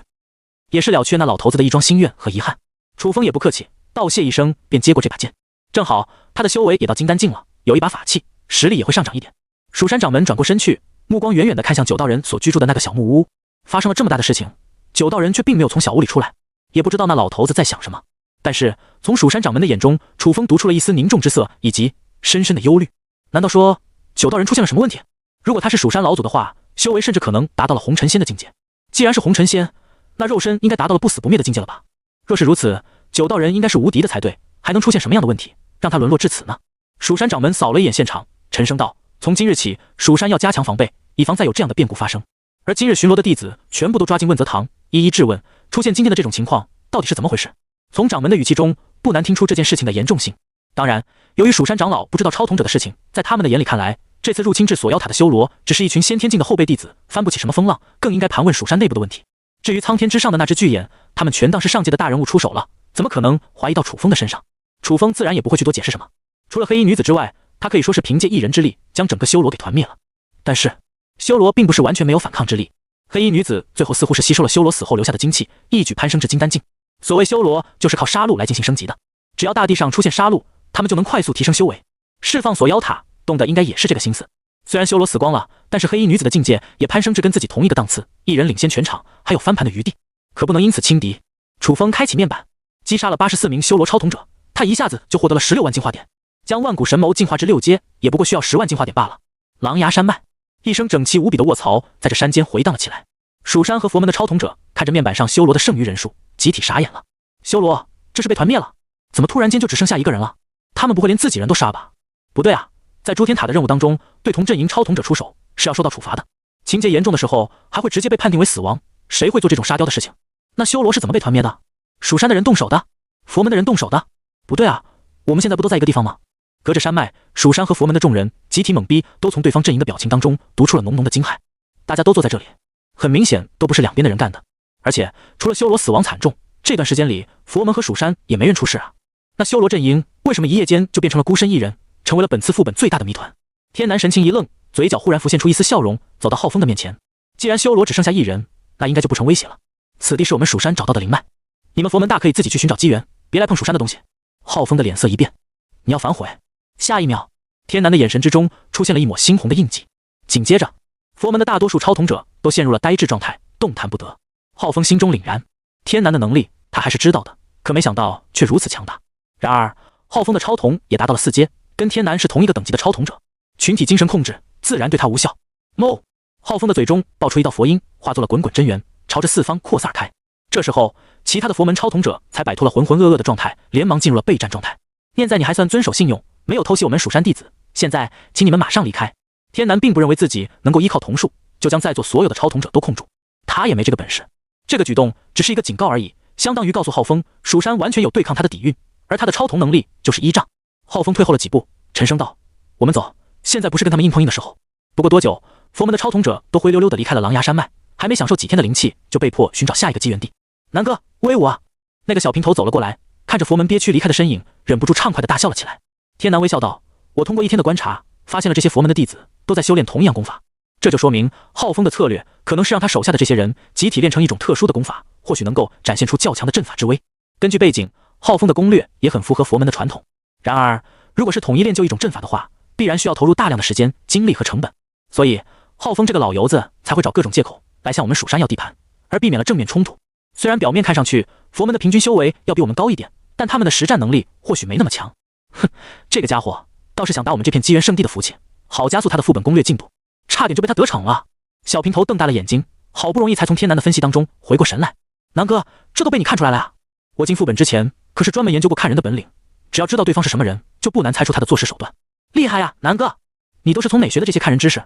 也是了却那老头子的一桩心愿和遗憾。楚风也不客气，道谢一声便接过这把剑，正好他的修为也到金丹境了，有一把法器，实力也会上涨一点。蜀山掌门转过身去，目光远远地看向9道人所居住的那个小木屋。发生了这么大的事情，9道人却并没有从小屋里出来，也不知道那老头子在想什么。但是从蜀山掌门的眼中，楚风读出了一丝凝重之色，以及深深的忧虑。难道说9道人出现了什么问题？如果他是蜀山老祖的话，修为甚至可能达到了红尘仙的境界。既然是红尘仙，那肉身应该达到了不死不灭的境界了吧？若是如此，9道人应该是无敌的才对，还能出现什么样的问题，让他沦落至此呢？蜀山掌门扫了一眼现场，沉声道，从今日起，蜀山要加强防备，以防再有这样的变故发生。而今日巡逻的弟子全部都抓进问责堂，一一质问，出现今天的这种情况到底是怎么回事。从掌门的语气中不难听出这件事情的严重性。当然，由于蜀山长老不知道超统者的事情，在他们的眼里看来，这次入侵至锁妖塔的修罗只是一群先天境的后辈弟子，翻不起什么风浪，更应该盘问蜀山内部的问题。至于苍天之上的那只巨眼，他们全当是上界的大人物出手了，怎么可能怀疑到楚风的身上？楚风自然也不会去多解释什么。除了黑衣女子之外，他可以说是凭借一人之力将整个修罗给团灭了。但是修罗并不是完全没有反抗之力，黑衣女子最后似乎是吸收了修罗死后留下的精气，一举攀升至金丹境。所谓修罗，就是靠杀戮来进行升级的。只要大地上出现杀戮，他们就能快速提升修为。释放锁妖塔，动的应该也是这个心思。虽然修罗死光了，但是黑衣女子的境界也攀升至跟自己同一个档次，一人领先全场，还有翻盘的余地，可不能因此轻敌。楚风开启面板，击杀了84名修罗超统者，他一下子就获得了16万进化点，将万古神谋进化至6阶，也不过需要10万进化点罢了。狼牙山脉，一声整齐无比的卧槽在这山间回荡了起来。蜀山和佛门的超统者看着面板上修罗的剩余人数，集体傻眼了。修罗，这是被团灭了？怎么突然间就只剩下一个人了？他们不会连自己人都杀吧？不对啊，在诸天塔的任务当中，对同阵营超统者出手是要受到处罚的，情节严重的时候还会直接被判定为死亡。谁会做这种沙雕的事情？那修罗是怎么被团灭的？蜀山的人动手的？佛门的人动手的？不对啊，我们现在不都在一个地方吗？隔着山脉，蜀山和佛门的众人集体懵逼，都从对方阵营的表情当中读出了浓浓的惊骇。大家都坐在这里，很明显都不是两边的人干的，而且除了修罗死亡惨重，这段时间里佛门和蜀山也没人出事啊。那修罗阵营为什么一夜间就变成了孤身一人，成为了本次副本最大的谜团？天南神情一愣，嘴角忽然浮现出一丝笑容，走到浩峰的面前。既然修罗只剩下一人，那应该就不成威胁了。此地是我们蜀山找到的灵脉，你们佛门大可以自己去寻找机缘，别来碰蜀山的东西。浩峰的脸色一变，你要反悔？下一秒，天南的眼神之中出现了一抹猩红的印记，紧接着，佛门的大多数超统者都陷入了呆滞状态，动弹不得。浩峰心中凛然，天南的能力他还是知道的，可没想到却如此强大。然而，浩峰的超统也达到了4阶，跟天南是同一个等级的超统者，群体精神控制自然对他无效。哞！浩峰的嘴中爆出一道佛音，化作了滚滚真元，朝着四方扩散而开。这时候，其他的佛门超统者才摆脱了浑浑噩噩的状态，连忙进入了备战状态。念在你还算遵守信用，没有偷袭我们蜀山弟子，现在请你们马上离开。天南并不认为自己能够依靠瞳术就将在座所有的超统者都控住，他也没这个本事。这个举动只是一个警告而已，相当于告诉浩峰，蜀山完全有对抗他的底蕴，而他的超瞳能力就是依仗。浩峰退后了几步，沉声道：我们走，现在不是跟他们硬碰硬的时候。不过多久，佛门的超统者都灰溜溜地离开了狼牙山脉，还没享受几天的灵气，就被迫寻找下一个机缘地。南哥，威武啊！那个小平头走了过来，看着佛门憋屈离开的身影，忍不住畅快地大笑了起来。天南微笑道：我通过一天的观察，发现了这些佛门的弟子都在修炼同一样功法，这就说明浩峰的策略可能是让他手下的这些人集体练成一种特殊的功法，或许能够展现出较强的阵法之威。根据背景，浩峰的攻略也很符合佛门的传统。然而，如果是统一练就一种阵法的话，必然需要投入大量的时间、精力和成本，所以浩峰这个老油子才会找各种借口来向我们蜀山要地盘，而避免了正面冲突。虽然表面看上去佛门的平均修为要比我们高一点，但他们的实战能力或许没那么强。哼，这个家伙倒是想打我们这片机缘圣地的福气，好加速他的副本攻略进度，差点就被他得逞了。小平头瞪大了眼睛，好不容易才从天南的分析当中回过神来。南哥，这都被你看出来了呀？我进副本之前可是专门研究过看人的本领，只要知道对方是什么人，就不难猜出他的做事手段。厉害呀，南哥，你都是从哪学的这些看人知识？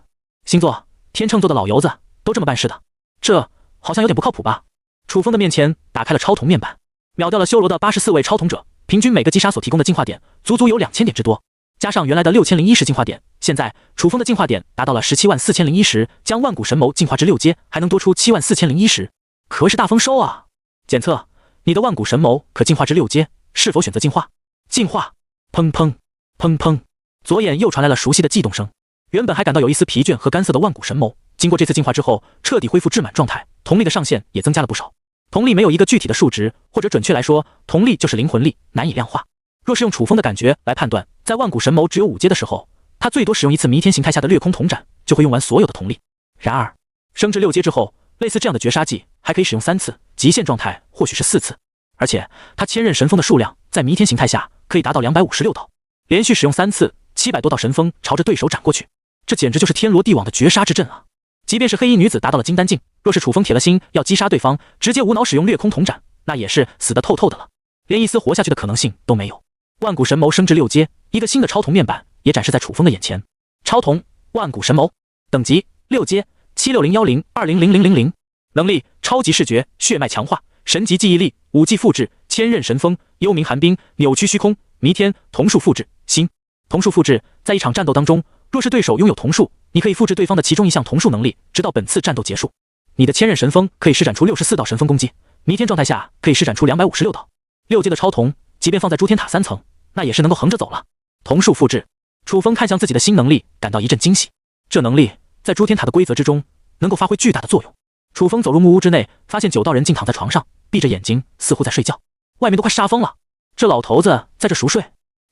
星座、天秤座的老油子都这么办事的？这好像有点不靠谱吧？楚风的面前打开了超瞳面板，秒掉了修罗的84位超统者，平均每个击杀所提供的进化点足足有2000点之多，加上原来的6010进化点，现在楚风的进化点达到了174010，将万古神谋进化至6阶，还能多出74010，可谓是大丰收啊！检测，你的万古神谋可进化至6阶，是否选择进化？进化！砰砰砰砰，左眼又传来了熟悉的悸动声。原本还感到有一丝疲倦和干涩的万古神谋，经过这次进化之后，彻底恢复至满状态，瞳力的上限也增加了不少。瞳力没有一个具体的数值，或者准确来说，瞳力就是灵魂力，难以量化。若是用楚风的感觉来判断，在万古神谋只有5阶的时候，他最多使用一次弥天形态下的掠空瞳斩，就会用完所有的瞳力。然而，升至6阶之后，类似这样的绝杀技还可以使用3次，极限状态或许是4次。而且，他千仞神锋的数量在弥天形态下可以达到256道，连续使用3次，700多道神锋朝着对手斩过去，这简直就是天罗地网的绝杀之阵啊！即便是黑衣女子达到了金丹境，若是楚风铁了心要击杀对方，直接无脑使用掠空瞳斩，那也是死得透透的了，连一丝活下去的可能性都没有。万古神谋升至6阶，一个新的超瞳面板也展示在楚风的眼前。超瞳万古神谋，等级6阶，76010200000，能力超级视觉，血脉强化，神级记忆力，5G复制，千仞神锋，幽冥寒冰，扭曲虚空，弥天，瞳术复制，心。瞳术复制，在一场战斗当中，若是对手拥有瞳术，你可以复制对方的其中一项瞳术能力，直到本次战斗结束。你的千仞神锋可以施展出64道神锋攻击，弥天状态下可以施展出256道。6阶的超瞳，即便放在诸天塔3层，那也是能够横着走了。瞳术复制，楚风看向自己的新能力，感到一阵惊喜。这能力在诸天塔的规则之中，能够发挥巨大的作用。楚风走入木屋之内，发现9道人竟躺在床上，闭着眼睛，似乎在睡觉。外面都快杀疯了，这老头子在这熟睡，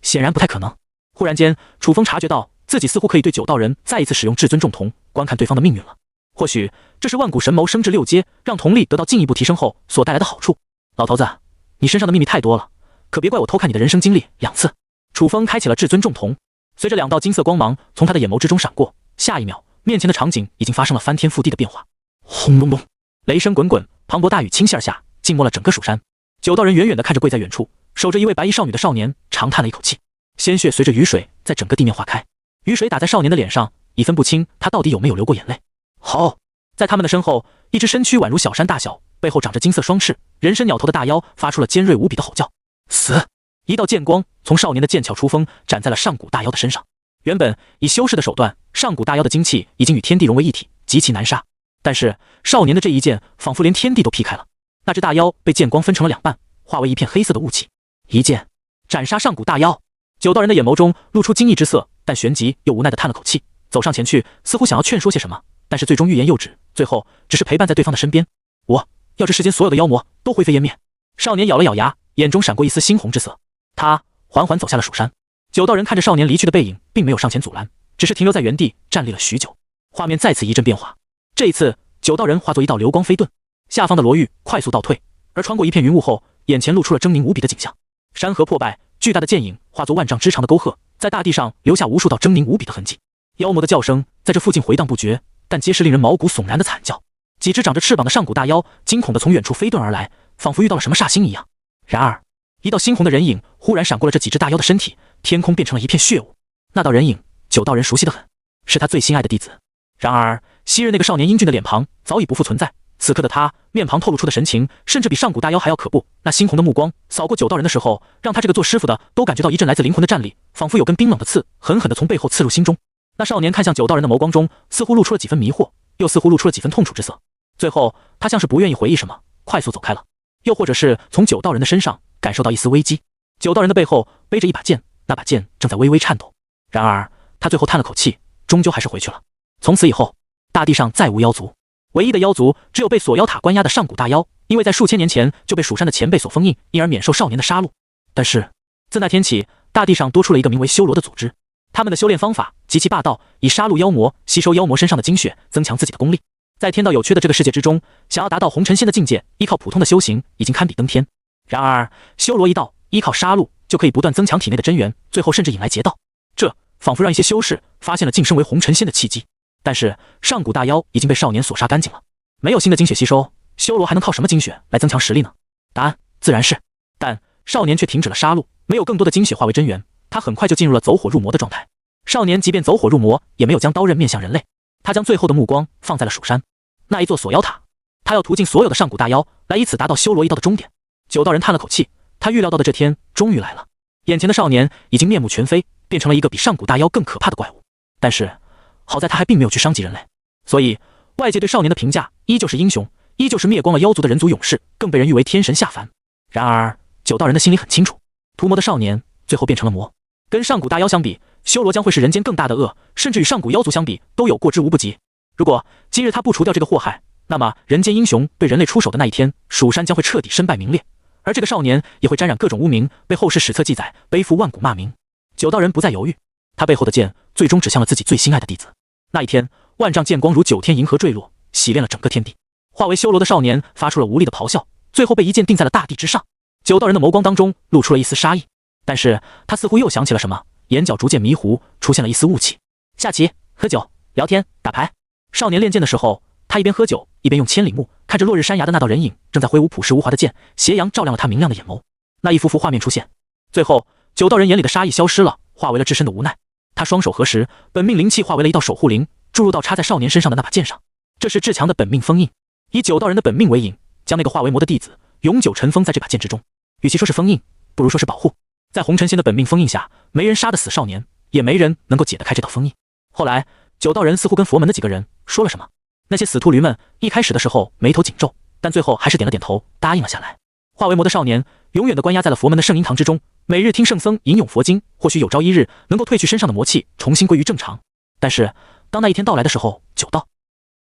显然不太可能。忽然间，楚风察觉到自己似乎可以对9道人再一次使用至尊重瞳，观看对方的命运了。或许这是万古神谋升至6阶，让瞳力得到进一步提升后所带来的好处。老头子，你身上的秘密太多了，可别怪我偷看你的人生经历2次。楚风开启了至尊重瞳，随着2道金色光芒从他的眼眸之中闪过，下一秒，面前的场景已经发生了翻天覆地的变化。轰隆隆，雷声滚滚，磅礴大雨倾泻而下，浸没了整个蜀山。9道人远远地看着跪在远处，守着一位白衣少女的少年，长叹了一口气。鲜血随着雨水在整个地面化开，雨水打在少年的脸上，已分不清他到底有没有流过眼泪。好，在他们的身后，一只身躯宛如小山大小，背后长着金色双翅，人身鸟头的大妖发出了尖锐无比的吼叫。死！一道剑光从少年的剑鞘出锋，斩在了上古大妖的身上。原本以修士的手段，上古大妖的精气已经与天地融为一体，极其难杀。但是少年的这一剑，仿佛连天地都劈开了。那只大妖被剑光分成了2半，化为一片黑色的雾气。一剑斩杀上古大妖。9道人的眼眸中露出惊异之色，但旋即又无奈地叹了口气，走上前去，似乎想要劝说些什么，但是最终欲言又止，最后只是陪伴在对方的身边。我要这世间所有的妖魔都灰飞烟灭。少年咬了咬牙，眼中闪过一丝猩红之色。他缓缓走下了蜀山。9道人看着少年离去的背影，并没有上前阻拦，只是停留在原地站立了许久。画面再次一阵变化，这一次9道人化作一道流光飞遁，下方的罗玉快速倒退，而穿过一片云雾后，眼前露出了狰狞无比的景象。山河破败，巨大的剑影化作万丈之长的沟壑，在大地上留下无数道狰狞无比的痕迹。妖魔的叫声在这附近回荡不绝，但皆是令人毛骨悚然的惨叫。几只长着翅膀的上古大妖惊恐地从远处飞遁而来，仿佛遇到了什么煞星一样。然而一道猩红的人影忽然闪过了这几只大妖的身体，天空变成了一片血雾。那道人影9道人熟悉得很，是他最心爱的弟子。然而昔日那个少年英俊的脸庞早已不复存在，此刻的他面庞透露出的神情，甚至比上古大妖还要可怖。那猩红的目光扫过9道人的时候，让他这个做师傅的都感觉到一阵来自灵魂的战栗，仿佛有根冰冷的刺狠狠地从背后刺入心中。那少年看向9道人的眸光中，似乎露出了几分迷惑，又似乎露出了几分痛楚之色。最后他像是不愿意回忆什么，快速走开了，又或者是从9道人的身上感受到一丝危机。9道人的背后背着一把剑，那把剑正在微微颤抖。然而他最后叹了口气，终究还是回去了。从此以后，大地上再无妖族，唯一的妖族只有被锁妖塔关押的上古大妖，因为在数千年前就被蜀山的前辈所封印，因而免受少年的杀戮。但是自那天起，大地上多出了一个名为修罗的组织，他们的修炼方法极其霸道，以杀戮妖魔、吸收妖魔身上的精血，增强自己的功力。在天道有缺的这个世界之中，想要达到红尘仙的境界，依靠普通的修行已经堪比登天。然而修罗一道，依靠杀戮就可以不断增强体内的真元，最后甚至引来劫道。这仿佛让一些修士发现了晋升为红尘仙的契机。但是上古大妖已经被少年所杀干净了，没有新的精血吸收，修罗还能靠什么精血来增强实力呢？答案自然是，但少年却停止了杀戮，没有更多的精血化为真元，他很快就进入了走火入魔的状态。少年即便走火入魔，也没有将刀刃面向人类，他将最后的目光放在了蜀山那一座锁妖塔，他要屠尽所有的上古大妖，来以此达到修罗一道的终点。9道人叹了口气，他预料到的这天终于来了。眼前的少年已经面目全非，变成了一个比上古大妖更可怕的怪物。但是好在他还并没有去伤及人类，所以外界对少年的评价依旧是英雄，依旧是灭光了妖族的人族勇士，更被人誉为天神下凡。然而9道人的心里很清楚，屠魔的少年最后变成了魔，跟上古大妖相比，修罗将会是人间更大的恶，甚至与上古妖族相比都有过之无不及。如果今日他不除掉这个祸害，那么人间英雄对人类出手的那一天，蜀山将会彻底身败名裂，而这个少年也会沾染各种污名，被后世史册记载，背负万古骂名。9道人不再犹豫，他背后的剑最终指向了自己最心爱的弟子。那一天，万丈剑光如9天银河坠落，洗炼了整个天地。化为修罗的少年发出了无力的咆哮，最后被一剑定在了大地之上。9道人的眸光当中露出了一丝杀意，但是他似乎又想起了什么，眼角逐渐迷糊，出现了一丝雾气。下棋、喝酒、聊天、打牌。少年练剑的时候，他一边喝酒，一边用千里目看着落日山崖的那道人影，正在挥舞朴实无华的剑，斜阳照亮了他明亮的眼眸。那一幅幅画面出现，最后9道人眼里的杀意消失了，化为了至深的无奈。他双手合十，本命灵气化为了一道守护灵，注入到插在少年身上的那把剑上。这是至强的本命封印，以9道人的本命为引，将那个化为魔的弟子永久尘封在这把剑之中。与其说是封印，不如说是保护。在红尘仙的本命封印下，没人杀得死少年，也没人能够解得开这道封印。后来，九道人似乎跟佛门的几个人说了什么，那些死秃驴们一开始的时候眉头紧皱，但最后还是点了点头，答应了下来。化为魔的少年，永远的关押在了佛门的圣婴堂之中，每日听圣僧吟咏佛经，或许有朝一日能够褪去身上的魔气，重新归于正常。但是，当那一天到来的时候，九道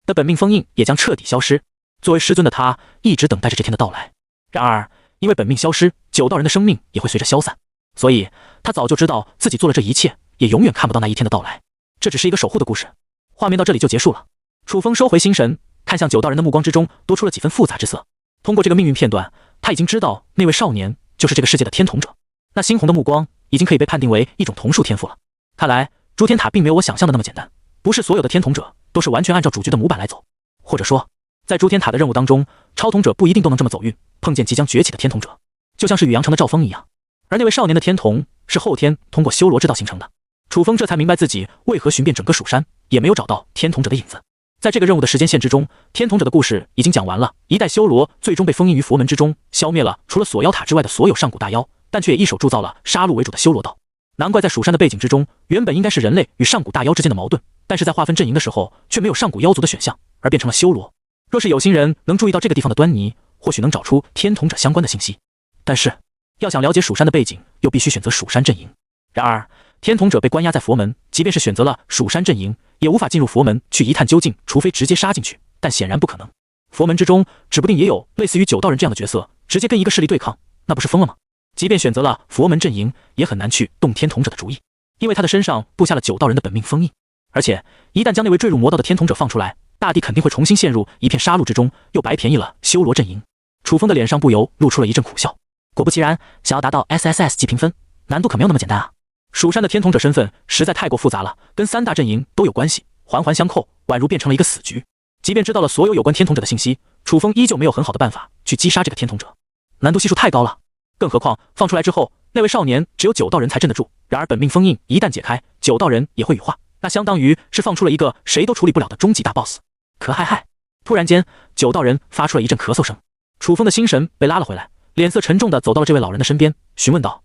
的本命封印也将彻底消失。作为师尊的他，一直等待着这天的到来。然而，因为本命消失，九道人的生命也会随着消散，所以他早就知道自己做了这一切，也永远看不到那一天的到来。这只是一个守护的故事。画面到这里就结束了。楚风收回心神，看向九道人的目光之中多出了几分复杂之色。通过这个命运片段，他已经知道那位少年就是这个世界的天童者。那猩红的目光已经可以被判定为一种瞳术天赋了。看来诸天塔并没有我想象的那么简单，不是所有的天童者都是完全按照主角的模板来走，或者说在诸天塔的任务当中，超童者不一定都能这么走运，碰见即将崛起的天童者，就像是宇阳城的赵峰一样。而那位少年的天童是后天通过修罗之道形成的。楚风这才明白自己为何寻遍整个蜀山也没有找到天童者的影子。在这个任务的时间线之中，天童者的故事已经讲完了。一代修罗最终被封印于佛门之中，消灭了除了锁妖塔之外的所有上古大妖，但却也一手铸造了杀戮为主的修罗道。难怪在蜀山的背景之中，原本应该是人类与上古大妖之间的矛盾，但是在划分阵营的时候却没有上古妖族的选项，而变成了修罗。若是有心人能注意到这个地方的端倪，或许能找出天童者相关的信息。但是要想了解蜀山的背景，又必须选择蜀山阵营。然而天童者被关押在佛门，即便是选择了蜀山阵营，也无法进入佛门去一探究竟，除非直接杀进去，但显然不可能。佛门之中指不定也有类似于九道人这样的角色，直接跟一个势力对抗，那不是疯了吗？即便选择了佛门阵营，也很难去动天童者的主意，因为他的身上布下了九道人的本命封印。而且一旦将那位坠入魔道的天童者放出来，大地肯定会重新陷入一片杀戮之中，又白便宜了修罗阵营。楚风的脸上不由露出了一阵苦笑。果不其然，想要达到 SSS 级评分，难度可没有那么简单啊！蜀山的天童者身份实在太过复杂了，跟三大阵营都有关系，环环相扣，宛如变成了一个死局。即便知道了所有有关天童者的信息，楚风依旧没有很好的办法去击杀这个天童者，难度系数太高了。更何况放出来之后，那位少年只有九道人才镇得住，然而本命封印一旦解开，九道人也会羽化，那相当于是放出了一个谁都处理不了的终极大 BOSS。咳嗨嗨！突然间，九道人发出了一阵咳嗽声。楚风的心神被拉了回来，脸色沉重地走到了这位老人的身边，询问道：“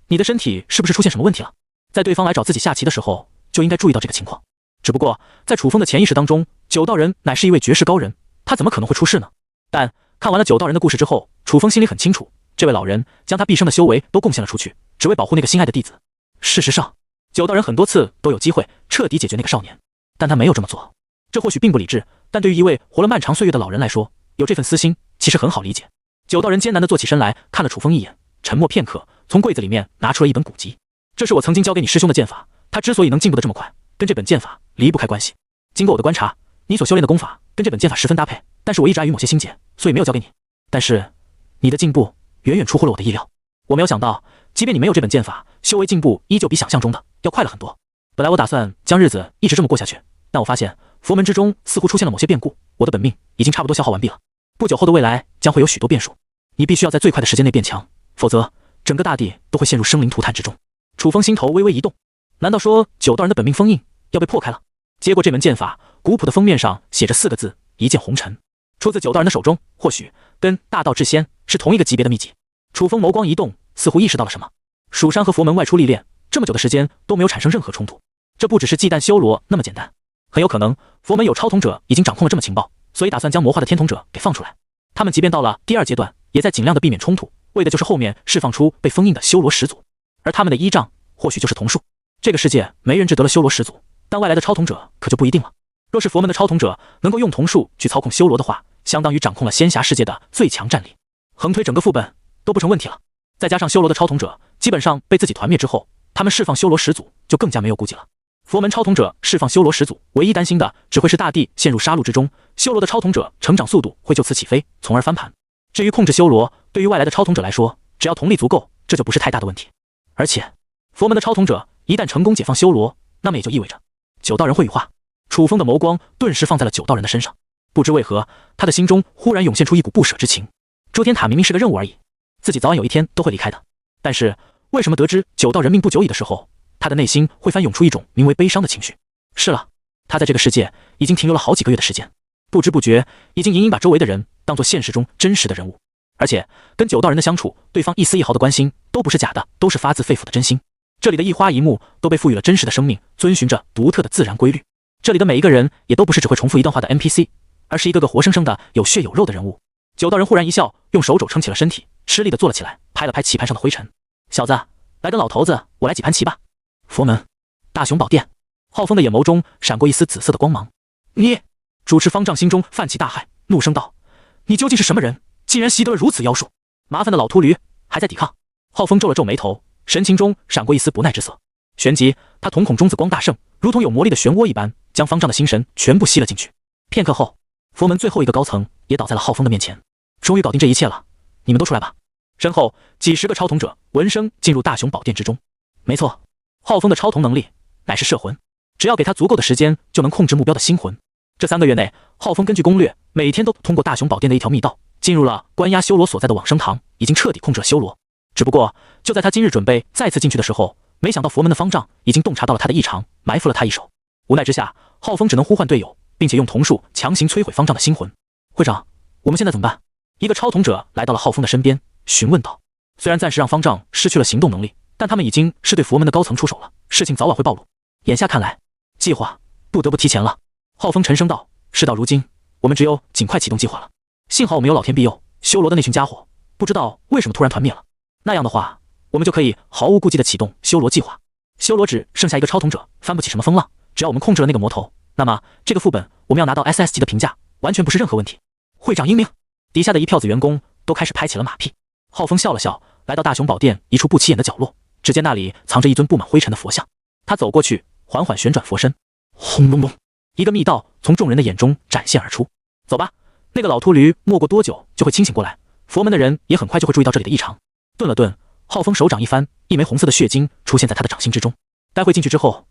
你的身体是不是出现什么问题了？在对方来找自己下棋的时候，就应该注意到这个情况。只不过在楚风的潜意识当中，九道人乃是一位绝世高人，他怎么可能会出事呢？但看完了九道人的故事之后，楚风心里很清楚，这位老人将他毕生的修为都贡献了出去，只为保护那个心爱的弟子。事实上，九道人很多次都有机会彻底解决那个少年，但他没有这么做。这或许并不理智，但对于一位活了漫长岁月的老人来说，有这份私心其实很好理解。九道人艰难地坐起身来，看了楚风一眼，沉默片刻，从柜子里面拿出了一本古籍。这是我曾经教给你师兄的剑法，他之所以能进步得这么快，跟这本剑法离不开关系。经过我的观察，你所修炼的功法跟这本剑法十分搭配，但是我一直碍于某些心结，所以没有教给你。但是你的进步远远出乎了我的意料，我没有想到，即便你没有这本剑法，修为进步依旧比想象中的要快了很多。本来我打算将日子一直这么过下去，但我发现佛门之中似乎出现了某些变故，我的本命已经差不多消耗完毕了。不久后的未来将会有许多变数，你必须要在最快的时间内变强，否则整个大地都会陷入生灵涂炭之中。楚风心头微微一动，难道说九道人的本命封印要被破开了？接过这门剑法，古朴的封面上写着4个字：一剑红尘。出自九道人的手中，或许跟大道至仙是同一个级别的秘籍。楚风眸光一动，似乎意识到了什么。蜀山和佛门外出历练这么久的时间都没有产生任何冲突，这不只是忌惮修罗那么简单，很有可能佛门有超童者已经掌控了这么情报，所以打算将魔化的天童者给放出来。他们即便到了第2阶段，也在尽量的避免冲突，为的就是后面释放出被封印的修罗始祖。而他们的依仗或许就是瞳术。这个世界没人值得了修罗始祖，但外来的超童者可就不一定了。若是佛门的超童者能够用瞳术去操控修罗的话，相当于掌控了仙侠世界的最强战力，横推整个副本都不成问题了。再加上修罗的超童者基本上被自己团灭之后，他们释放修罗始祖就更加没有顾忌了。佛门超童者释放修罗始祖，唯一担心的只会是大地陷入杀戮之中，修罗的超童者成长速度会就此起飞，从而翻盘。至于控制修罗，对于外来的超童者来说，只要瞳力足够，这就不是太大的问题。而且佛门的超童者一旦成功解放修罗，那么也就意味着九道人会羽化。楚风的眸光顿时放在了九道人的身上，不知为何，他的心中忽然涌现出一股不舍之情。诸天塔明明是个任务而已，自己早晚有一天都会离开的，但是为什么得知九道人命不久矣的时候，他的内心会翻涌出一种名为悲伤的情绪？是了，他在这个世界已经停留了好几个月的时间，不知不觉已经隐隐把周围的人当作现实中真实的人物。而且跟九道人的相处，对方一丝一毫的关心都不是假的，都是发自肺腑的真心。这里的一花一木都被赋予了真实的生命，遵循着独特的自然规律。这里的每一个人也都不是只会重复一段话的 NPC， 而是一个个活生生的有血有肉的人物。九道人忽然一笑，用手肘撑起了身体，吃力地坐了起来，拍了拍棋盘上的灰尘。小子，来跟老头子我来几盘棋吧。佛门，大雄宝殿。浩峰的眼眸中闪过一丝紫色的光芒。你！主持方丈心中泛起大骇，怒声道：你究竟是什么人，竟然习得了如此妖术？麻烦的老秃驴，还在抵抗？浩峰皱了皱眉头，神情中闪过一丝不耐之色。旋即他瞳孔中紫光大盛，如同有魔力的漩涡一般，将方丈的心神全部吸了进去。片刻后，佛门最后一个高层也倒在了浩峰的面前。终于搞定这一切了，你们都出来吧。身后几十个超童者闻声进入大雄宝殿之中。没错，浩峰的超童能力乃是摄魂，只要给他足够的时间，就能控制目标的心魂。这3个月内，浩峰根据攻略，每天都通过大雄宝殿的一条密道，进入了关押修罗所在的往生堂，已经彻底控制了修罗。只不过，就在他今日准备再次进去的时候，没想到佛门的方丈已经洞察到了他的异常，埋伏了他一手。无奈之下，浩峰只能呼唤队友，并且用瞳术强行摧毁方丈的心魂。会长，我们现在怎么办？一个超童者来到了浩峰的身边，询问道。虽然暂时让方丈失去了行动能力，但他们已经是对佛门的高层出手了，事情早晚会暴露。眼下看来，计划不得不提前了。浩峰沉声道：事到如今，我们只有尽快启动计划了。幸好我们有老天庇佑，修罗的那群家伙不知道为什么突然团灭了。那样的话，我们就可以毫无顾忌地启动修罗计划。修罗只剩下一个超童者，翻不起什么风浪。只要我们控制了那个魔头，那么这个副本我们要拿到 SS 级的评价，完全不是任何问题。会长英明！底下的一票子员工都开始拍起了马屁。浩峰笑了笑，来到大雄宝殿一处不起眼的角落，只见那里藏着一尊布满灰尘的佛像。他走过去，缓缓旋转佛身，轰隆隆，一个密道从众人的眼中展现而出。走吧，那个老秃驴没过多久就会清醒过来，佛门的人也很快就会注意到这里的异常。顿了顿，浩峰手掌一翻，一枚红色的血晶出现在他的掌心之中。待会进去之后，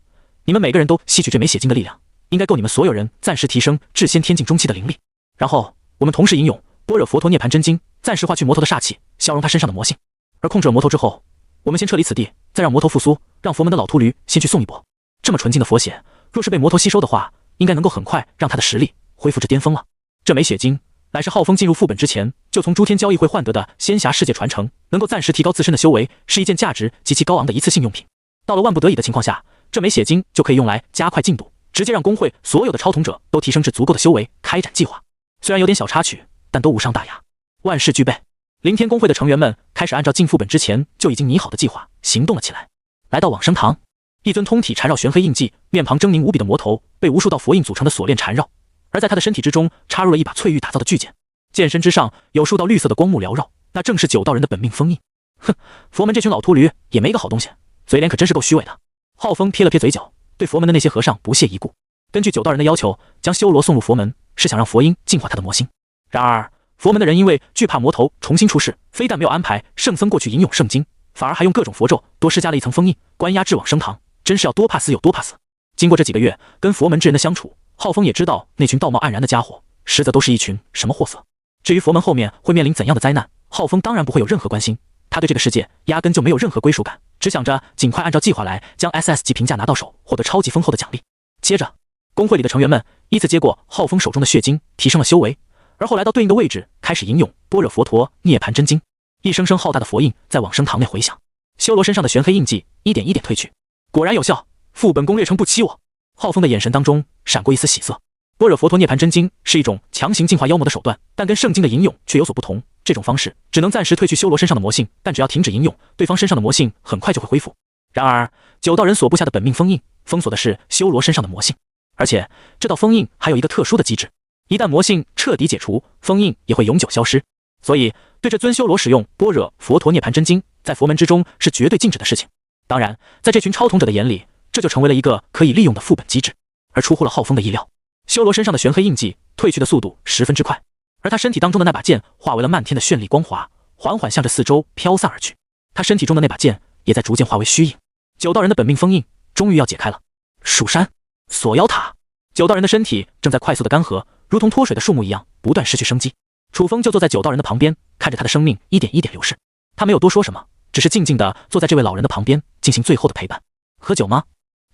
你们每个人都吸取这枚血晶的力量，应该够你们所有人暂时提升至先天境中期的灵力。然后我们同时饮用般若佛陀涅槃真经，暂时化去魔头的煞气，消融他身上的魔性。而控制了魔头之后，我们先撤离此地，再让魔头复苏，让佛门的老秃驴先去送一波。这么纯净的佛血，若是被魔头吸收的话，应该能够很快让他的实力恢复至巅峰了。这枚血晶乃是浩峰进入副本之前就从诸天交易会换得的仙侠世界传承，能够暂时提高自身的修为，是一件价值极其高昂的一次性用品。到了万不得已的情况下，这枚血晶就可以用来加快进度，直接让工会所有的超童者都提升至足够的修为，开展计划。虽然有点小插曲，但都无伤大雅。万事俱备，凌天工会的成员们开始按照进副本之前就已经拟好的计划行动了起来。来到往生堂，一尊通体缠绕玄黑印记、面庞狰狞无比的魔头被无数道佛印组成的锁链缠绕，而在他的身体之中插入了一把翠玉打造的巨剑，剑身之上有数道绿色的光幕缭绕，那正是九道人的本命封印。哼，佛门这群老秃驴也没个好东西，嘴脸可真是够虚伪的。浩峰撇了撇嘴角，对佛门的那些和尚不屑一顾。根据九道人的要求，将修罗送入佛门，是想让佛音净化他的魔心。然而佛门的人因为惧怕魔头重新出世，非但没有安排圣僧过去饮用圣经，反而还用各种佛咒多施加了一层封印，关押至往生堂，真是要多怕死有多怕死。经过这几个月跟佛门之人的相处，浩峰也知道那群道貌岸然的家伙实则都是一群什么货色。至于佛门后面会面临怎样的灾难，浩峰当然不会有任何关心，他对这个世界压根就没有任何归属感，只想着尽快按照计划来将 SS 级评价拿到手，获得超级丰厚的奖励。接着工会里的成员们依次接过浩峰手中的血晶，提升了修为，而后来到对应的位置开始饮用般若佛陀涅槃真经，一声声浩大的佛印在往生堂内回响，修罗身上的玄黑印记一点一点褪去。果然有效，副本攻略成不欺我。浩峰的眼神当中闪过一丝喜色。般若佛陀涅槃真经是一种强行净化妖魔的手段，但跟圣经的饮用却有所不同。这种方式只能暂时褪去修罗身上的魔性，但只要停止饮用，对方身上的魔性很快就会恢复。然而九道人所布下的本命封印封锁的是修罗身上的魔性，而且这道封印还有一个特殊的机制，一旦魔性彻底解除，封印也会永久消失。所以对这尊修罗使用般若佛陀涅槃真经，在佛门之中是绝对禁止的事情。当然在这群超童者的眼里，这就成为了一个可以利用的副本机制。而出乎了浩峰的意料，修罗身上的玄黑印记褪去的速度十分之快，而他身体当中的那把剑化为了漫天的绚丽光华，缓缓向着四周飘散而去。他身体中的那把剑也在逐渐化为虚影。九道人的本命封印终于要解开了。蜀山锁妖塔，九道人的身体正在快速的干涸，如同脱水的树木一样不断失去生机。楚风就坐在九道人的旁边，看着他的生命一点一点流逝。他没有多说什么，只是静静地坐在这位老人的旁边，进行最后的陪伴。喝酒吗？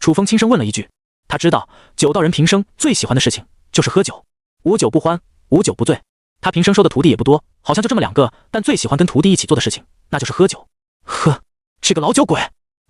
楚风轻声问了一句。他知道九道人平生最喜欢的事情就是喝酒，无酒不欢，无酒不醉。他平生收的徒弟也不多，好像就这么2个，但最喜欢跟徒弟一起做的事情，那就是喝酒。呵，这个老酒鬼，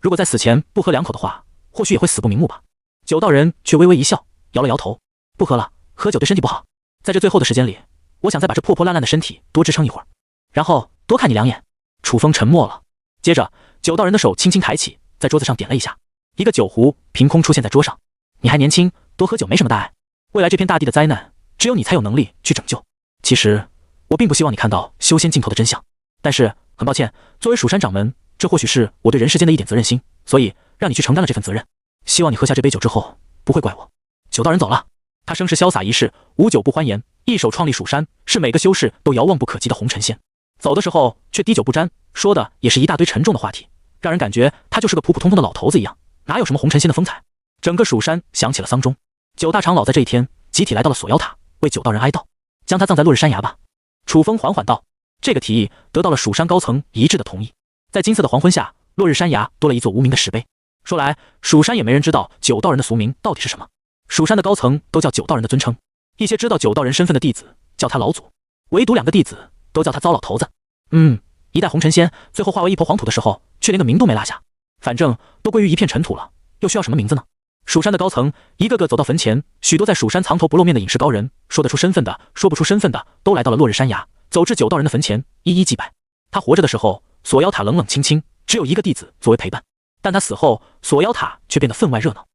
如果在死前不喝2口的话，或许也会死不瞑目吧。酒道人却微微一笑，摇了摇头，不喝了，喝酒对身体不好。在这最后的时间里，我想再把这破破烂烂的身体多支撑一会儿，然后多看你2眼。楚风沉默了，接着酒道人的手轻轻抬起，在桌子上点了一下，一个酒壶凭空出现在桌上。你还年轻，多喝酒没什么大碍，未来这片大地的灾难，只有你才有能力去拯救。其实我并不希望你看到修仙尽头的真相，但是很抱歉，作为蜀山掌门，这或许是我对人世间的一点责任心，所以让你去承担了这份责任。希望你喝下这杯酒之后不会怪我。酒道人走了，他生时潇洒一世，无酒不欢颜，一手创立蜀山，是每个修士都遥望不可及的红尘仙。走的时候却滴酒不沾，说的也是一大堆沉重的话题，让人感觉他就是个普普通通的老头子一样，哪有什么红尘仙的风采。整个蜀山响起了丧钟，9大长老在这一天集体来到了锁妖塔，为酒道人哀悼，将他葬在落日山崖吧。楚风缓缓道，这个提议得到了蜀山高层一致的同意。在金色的黄昏下，落日山崖多了一座无名的石碑。说来蜀山也没人知道酒道人的俗名到底是什么，蜀山的高层都叫酒道人的尊称，一些知道酒道人身份的弟子叫他老祖，唯独2个弟子都叫他糟老头子。一代红尘仙最后化为一抔黄土的时候，却连个名都没落下，反正都归于一片尘土了，又需要什么名字呢？蜀山的高层一个个走到坟前，许多在蜀山藏头不露面的隐士高人，说得出身份的，说不出身份的，都来到了落日山崖，走至酒道人的坟前，一一祭拜。他活着的时候，锁妖塔冷冷清清，只有1个弟子作为陪伴，但他死后，锁妖塔却变得分外热闹。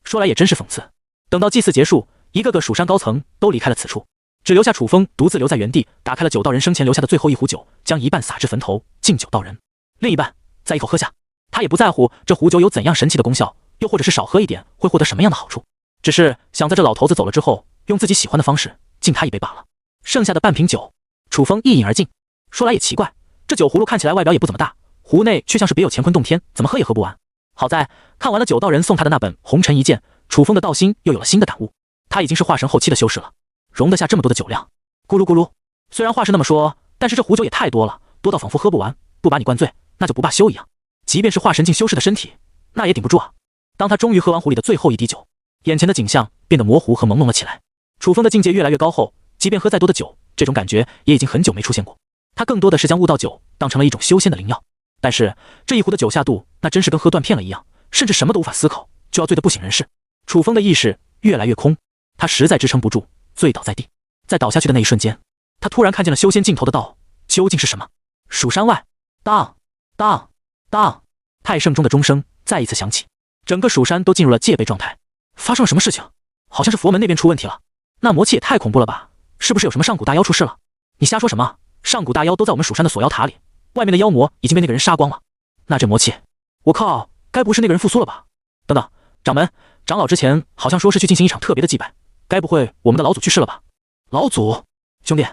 说来也真是讽刺，等到祭祀结束，一个个蜀山高层都离开了此处，只留下楚风独自留在原地，打开了酒道人生前留下的最后一壶酒，将一半撒至坟头敬酒道人，另一半再一口喝下。他也不在乎这壶酒有怎样神奇的功效，又或者是少喝一点会获得什么样的好处，只是想在这老头子走了之后，用自己喜欢的方式敬他一杯罢了。剩下的半瓶酒，楚风一饮而尽。说来也奇怪，这酒葫芦看起来外表也不怎么大，壶内却像是别有乾坤洞天，怎么喝也喝不完。好在看完了酒道人送他的那本《红尘一剑》，楚风的道心又有了新的感悟。他已经是化神后期的修士了，容得下这么多的酒量。咕噜咕噜，虽然话是那么说，但是这壶酒也太多了，多到仿佛喝不完，不把你灌醉，那就不罢休一样。即便是化神境修士的身体，那也顶不住啊。当他终于喝完壶里的最后一滴酒，眼前的景象变得模糊和朦胧了起来。楚风的境界越来越高后，即便喝再多的酒，这种感觉也已经很久没出现过。他更多的是将悟道酒当成了一种修仙的灵药，但是这一壶的酒下肚，那真是跟喝断片了一样，甚至什么都无法思考，就要醉得不省人事。楚风的意识越来越空，他实在支撑不住，醉倒在地。在倒下去的那一瞬间，他突然看见了修仙尽头的道究竟是什么。蜀山外，当当当，太盛钟的钟声再一次响起，整个蜀山都进入了戒备状态。发生了什么事情？好像是佛门那边出问题了。那魔气也太恐怖了吧，是不是有什么上古大妖出事了？你瞎说什么？上古大妖都在我们蜀山的锁妖塔里，外面的妖魔已经被那个人杀光了。那这魔气，我靠，该不是那个人复苏了吧？等等，掌门，长老之前好像说是去进行一场特别的祭拜，该不会我们的老祖去世了吧？老祖，兄弟，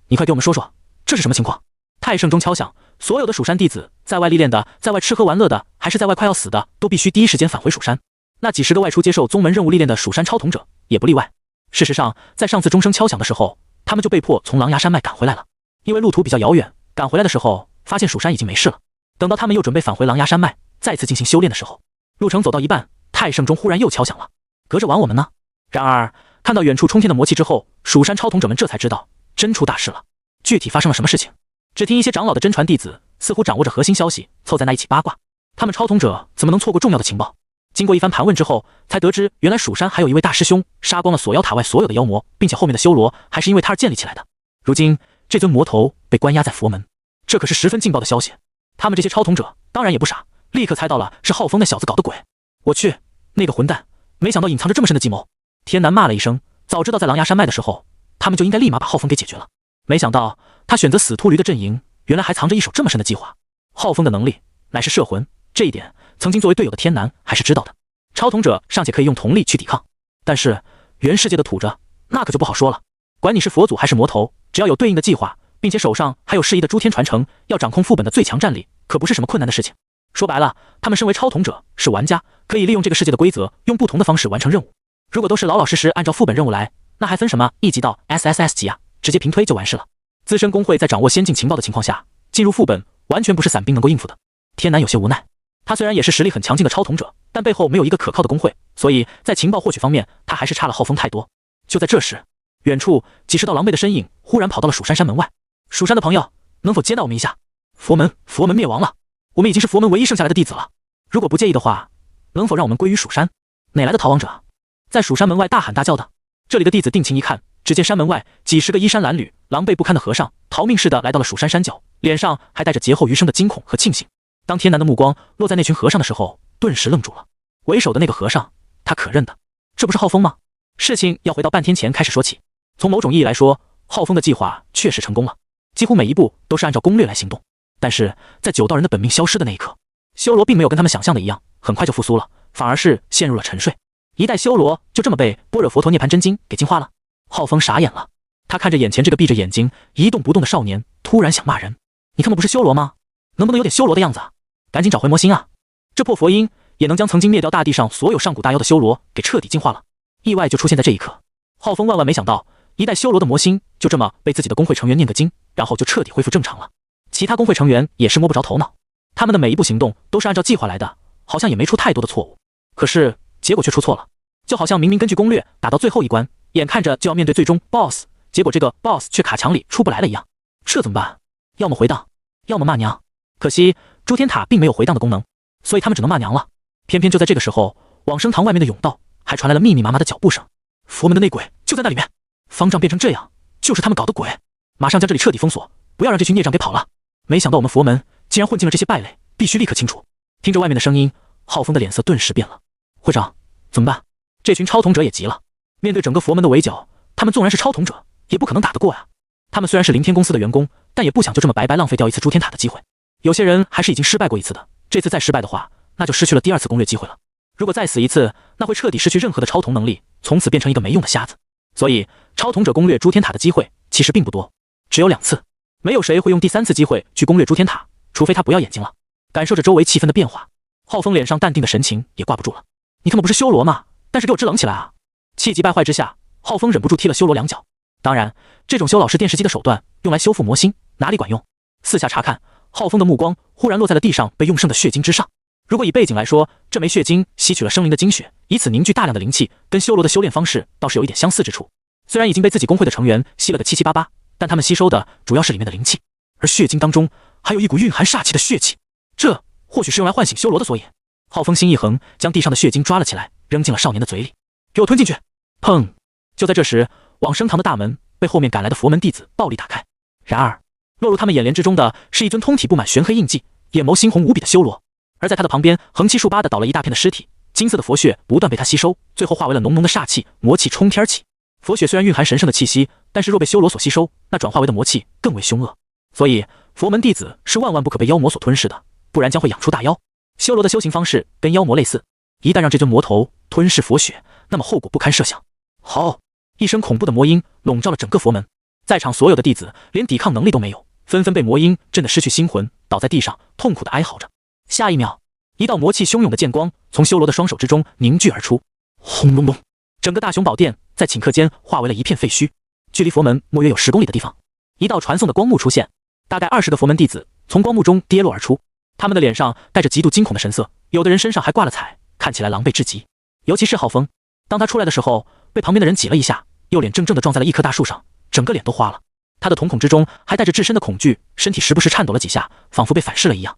你快给我们说说，这是什么情况？太盛钟敲响，所有的蜀山弟子，在外历练的，在外吃喝玩乐的，还是在外快要死的，都必须第一时间返回蜀山。那几十个外出接受宗门任务历练的蜀山超统者也不例外。事实上，在上次钟声敲响的时候，他们就被迫从狼牙山脉赶回来了，因为路途比较遥远，赶回来的时候发现蜀山已经没事了。等到他们又准备返回狼牙山脉，再次进行修炼的时候，路程走到一半，太盛钟忽然又敲响了，隔着晚我们呢。然而看到远处冲天的魔气之后，蜀山超统者们这才知道真出大事了。具体发生了什么事情？只听一些长老的真传弟子似乎掌握着核心消息，凑在那一起八卦。他们超统者怎么能错过重要的情报？经过一番盘问之后，才得知原来蜀山还有一位大师兄杀光了锁妖塔外所有的妖魔，并且后面的修罗还是因为他而建立起来的。如今这尊魔头被关押在佛门，这可是十分劲爆的消息。他们这些超统者当然也不傻，立刻猜到了是浩峰那小子搞的鬼。我去，那个混蛋，没想到隐藏着这么深的计谋。天南骂了一声，早知道在狼牙山脉的时候，他们就应该立马把浩峰给解决了。没想到他选择死秃驴的阵营，原来还藏着一手这么深的计划。浩峰的能力乃是摄魂，这一点曾经作为队友的天南还是知道的。超统者尚且可以用瞳力去抵抗，但是原世界的土着那可就不好说了。管你是佛祖还是魔头，只要有对应的计划，并且手上还有适宜的诸天传承，要掌控副本的最强战力，可不是什么困难的事情。说白了，他们身为超统者，是玩家，可以利用这个世界的规则，用不同的方式完成任务。如果都是老老实实按照副本任务来，那还分什么一级到 SSS 级啊？直接平推就完事了。资深工会在掌握先进情报的情况下，进入副本完全不是散兵能够应付的。天南有些无奈，他虽然也是实力很强劲的超统者，但背后没有一个可靠的工会，所以在情报获取方面，他还是差了浩峰太多。就在这时，远处几十道狼狈的身影忽然跑到了蜀山山门外。蜀山的朋友，能否接纳我们一下？佛门灭亡了，我们已经是佛门唯一剩下来的弟子了。如果不介意的话，能否让我们归于蜀山？哪来的逃亡者？在蜀山门外大喊大叫的。这里的弟子定睛一看，只见山门外几十个衣衫褴褛、狼狈不堪的和尚，逃命似的来到了蜀山山脚，脸上还带着劫后余生的惊恐和庆幸。当天南的目光落在那群和尚的时候，顿时愣住了。为首的那个和尚，他可认得，这不是浩峰吗？事情要回到半天前开始说起。从某种意义来说，浩峰的计划确实成功了，几乎每一步都是按照攻略来行动。但是在9道人的本命消失的那一刻，修罗并没有跟他们想象的一样，很快就复苏了，反而是陷入了沉睡。一代修罗就这么被般若佛陀涅槃真经给净化了。浩峰傻眼了，他看着眼前这个闭着眼睛一动不动的少年，突然想骂人：你他妈不是修罗吗？能不能有点修罗的样子啊？赶紧找回魔心啊！这破佛音也能将曾经灭掉大地上所有上古大妖的修罗给彻底净化了。意外就出现在这一刻，浩峰万万没想到，一代修罗的魔心就这么被自己的工会成员念个经，然后就彻底恢复正常了。其他工会成员也是摸不着头脑，他们的每一步行动都是按照计划来的，好像也没出太多的错误。可是结果却出错了，就好像明明根据攻略打到最后一关，眼看着就要面对最终 BOSS， 结果这个 BOSS 却卡墙里出不来了一样。这怎么办？要么回档，要么骂娘。可惜诸天塔并没有回档的功能，所以他们只能骂娘了。偏偏就在这个时候，往生堂外面的甬道还传来了密密麻麻的脚步声。佛门的内鬼就在那里面，方丈变成这样，就是他们搞的鬼。马上将这里彻底封锁，不要让这群孽障给跑了。没想到我们佛门竟然混进了这些败类，必须立刻清除。听着外面的声音，浩峰的脸色顿时变了。会长，怎么办？这群超统者也急了，面对整个佛门的围剿，他们纵然是超统者，也不可能打得过呀。他们虽然是凌天公司的员工，但也不想就这么白白浪费掉一次诸天塔的机会。有些人还是已经失败过一次的，这次再失败的话，那就失去了第2次攻略机会了。如果再死一次，那会彻底失去任何的超统能力，从此变成一个没用的瞎子。所以超统者攻略诸天塔的机会其实并不多，只有2次。没有谁会用第3次机会去攻略诸天塔，除非他不要眼睛了。感受着周围气氛的变化，浩峰脸上淡定的神情也挂不住了。你他妈不是修罗吗？但是给我支棱起来啊！气急败坏之下，浩峰忍不住踢了修罗2脚。当然，这种修老式电视机的手段用来修复魔心哪里管用？四下查看，浩峰的目光忽然落在了地上被用剩的血晶之上。如果以背景来说，这枚血晶吸取了生灵的精血，以此凝聚大量的灵气，跟修罗的修炼方式倒是有一点相似之处。虽然已经被自己工会的成员吸了个七七八八，但他们吸收的主要是里面的灵气，而血晶当中还有一股蕴含煞气的血气，这或许是用来唤醒修罗的所以。浩峰心一横，将地上的血晶抓了起来，扔进了少年的嘴里。给我吞进去！砰！就在这时，往生堂的大门被后面赶来的佛门弟子暴力打开。然而，落入他们眼帘之中的是一尊通体布满玄黑印记、眼眸猩红无比的修罗，而在他的旁边横七竖八的倒了一大片的尸体，金色的佛血不断被他吸收，最后化为了浓浓的煞气，魔气冲天起。佛血虽然蕴含神圣的气息，但是若被修罗所吸收，那转化为的魔气更为凶恶。所以，佛门弟子是万万不可被妖魔所吞噬的，不然将会养出大妖。修罗的修行方式跟妖魔类似，一旦让这尊魔头吞噬佛血，那么后果不堪设想。好！一声恐怖的魔音笼罩了整个佛门，在场所有的弟子连抵抗能力都没有，纷纷被魔音震得失去心魂，倒在地上痛苦的哀嚎着。下一秒，一道魔气汹涌的剑光从修罗的双手之中凝聚而出，轰隆隆，整个大雄宝殿在顷刻间化为了一片废墟。距离佛门莫约有10公里的地方，一道传送的光幕出现，大概20个佛门弟子从光幕中跌落而出，他们的脸上带着极度惊恐的神色，有的人身上还挂了彩，看起来狼狈至极。尤其是浩峰，当他出来的时候，被旁边的人挤了一下，右脸正正的撞在了一棵大树上，整个脸都花了。他的瞳孔之中还带着至深的恐惧，身体时不时颤抖了几下，仿佛被反噬了一样。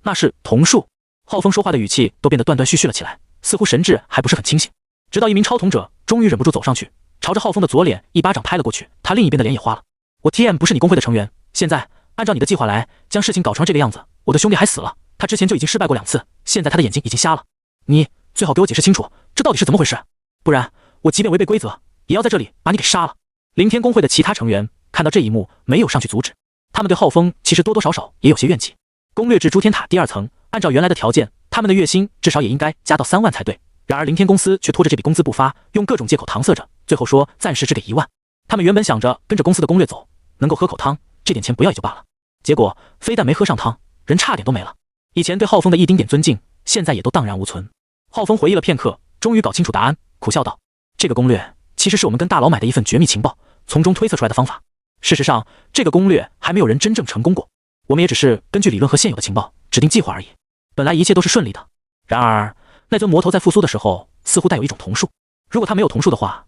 那是桐树。浩峰说话的语气都变得断断续续了起来，似乎神智还不是很清醒。直到一名超统者终于忍不住走上去，朝着浩峰的左脸一巴掌拍了过去，他另一边的脸也花了。我 TM 不是你工会的成员，现在按照你的计划来，将事情搞成这个样子，我的兄弟还死了，他之前就已经失败过2次，现在他的眼睛已经瞎了。你最好给我解释清楚，这到底是怎么回事？不然我即便违背规则，也要在这里把你给杀了。凌天工会的其他成员看到这一幕，没有上去阻止，他们对浩峰其实多多少少也有些怨气。攻略至诸天塔第2层，按照原来的条件，他们的月薪至少也应该加到3万才对。然而凌天公司却拖着这笔工资不发，用各种借口搪塞着，最后说暂时只给1万。他们原本想着跟着公司的攻略走，能够喝口汤，这点钱不要也就罢了。结果非但没喝上汤，人差点都没了。以前对浩峰的一丁点尊敬，现在也都荡然无存。浩峰回忆了片刻，终于搞清楚答案，苦笑道：这个攻略其实是我们跟大佬买的一份绝密情报，从中推测出来的方法。事实上，这个攻略还没有人真正成功过，我们也只是根据理论和现有的情报指定计划而已。本来一切都是顺利的，然而那尊魔头在复苏的时候似乎带有一种瞳术，如果他没有瞳术的话，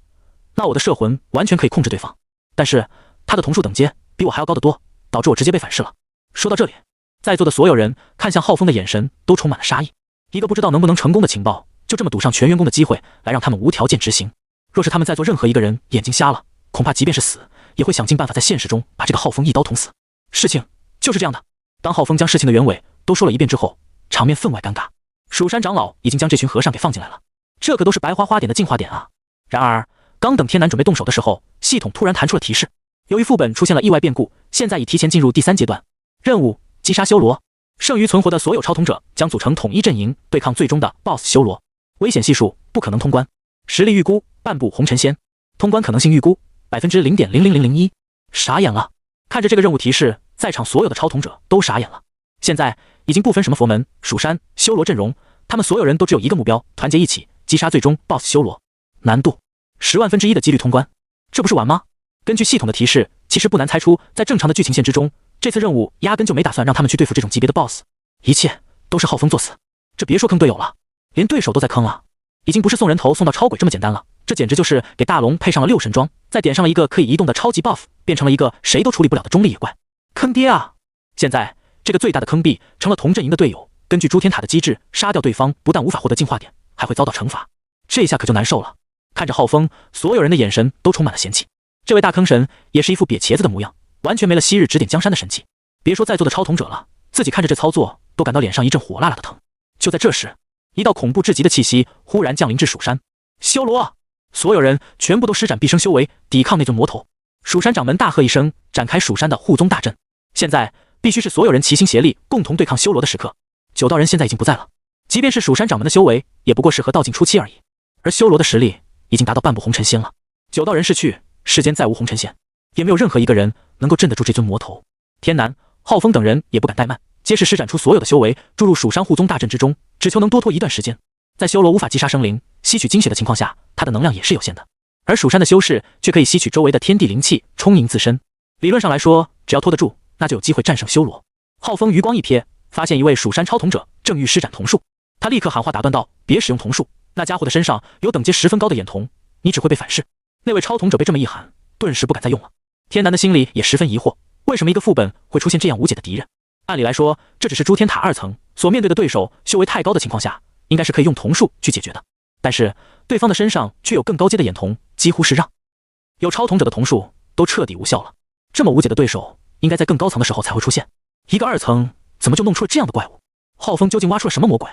那我的摄魂完全可以控制对方。但是他的瞳术等阶比我还要高得多，导致我直接被反噬了。说到这里，在座的所有人看向浩峰的眼神都充满了杀意。一个不知道能不能成功的情报，就这么赌上全员工的机会，来让他们无条件执行。若是他们在座任何一个人眼睛瞎了，恐怕即便是死，也会想尽办法在现实中把这个浩峰一刀捅死。事情就是这样的。当浩峰将事情的原委都说了一遍之后，场面分外尴尬。蜀山长老已经将这群和尚给放进来了，这可都是白花花点的进化点啊！然而，刚等天南准备动手的时候，系统突然弹出了提示，由于副本出现了意外变故，现在已提前进入第3阶段。任务：击杀修罗。剩余存活的所有超统者将组成统一阵营，对抗最终的 BOSS 修罗。危险系数：不可能通关。实力预估：半步红尘仙。通关可能性预估0.00001%。傻眼了！看着这个任务提示，在场所有的超统者都傻眼了。现在已经不分什么佛门、蜀山、修罗阵容，他们所有人都只有一个目标，团结一起击杀最终 BOSS 修罗。难度1/10,000,000,000的几率通关，这不是玩吗？根据系统的提示，其实不难猜出，在正常的剧情线之中，这次任务压根就没打算让他们去对付这种级别的 BOSS， 一切都是浩峰作死。这别说坑队友了，连对手都在坑啊！已经不是送人头送到超鬼这么简单了，这简直就是给大龙配上了6神装，再点上了一个可以移动的超级 buff， 变成了一个谁都处理不了的中立野怪，坑爹啊！现在这个最大的坑币成了同阵营的队友，根据诸天塔的机制，杀掉对方不但无法获得进化点，还会遭到惩罚，这下可就难受了。看着浩峰，所有人的眼神都充满了嫌弃。这位大坑神也是一副瘪茄子的模样，完全没了昔日指点江山的神气。别说在座的超统者了，自己看着这操作都感到脸上一阵火辣辣的疼。就在这时，一道恐怖至极的气息忽然降临至蜀山。修罗！所有人全部都施展毕生修为，抵抗那尊魔头。蜀山掌门大喝一声，展开蜀山的护宗大阵。现在必须是所有人齐心协力，共同对抗修罗的时刻。九道人现在已经不在了，即便是蜀山掌门的修为，也不过是和道境初期而已。而修罗的实力已经达到半步红尘仙了。九道人逝去，世间再无红尘仙，也没有任何一个人能够镇得住这尊魔头。天南、浩峰等人也不敢怠慢，皆是施展出所有的修为，注入蜀山护宗大阵之中，只求能多拖一段时间。在修罗无法击杀生灵、吸取精血的情况下，他的能量也是有限的，而蜀山的修士却可以吸取周围的天地灵气，充盈自身。理论上来说，只要拖得住，那就有机会战胜修罗。浩峰余光一瞥，发现一位蜀山超统者正欲施展瞳术，他立刻喊话打断道：“别使用瞳术，那家伙的身上有等阶10分高的眼瞳，你只会被反噬。”那位超统者被这么一喊，顿时不敢再用了。天南的心里也十分疑惑，为什么一个副本会出现这样无解的敌人？按理来说，这只是诸天塔2层，所面对的对手修为太高的情况下，应该是可以用瞳术去解决的。但是对方的身上却有更高阶的眼瞳，几乎是让有超统者的瞳术都彻底无效了。这么无解的对手，应该在更高层的时候才会出现。一个2层怎么就弄出了这样的怪物？浩峰究竟挖出了什么魔鬼？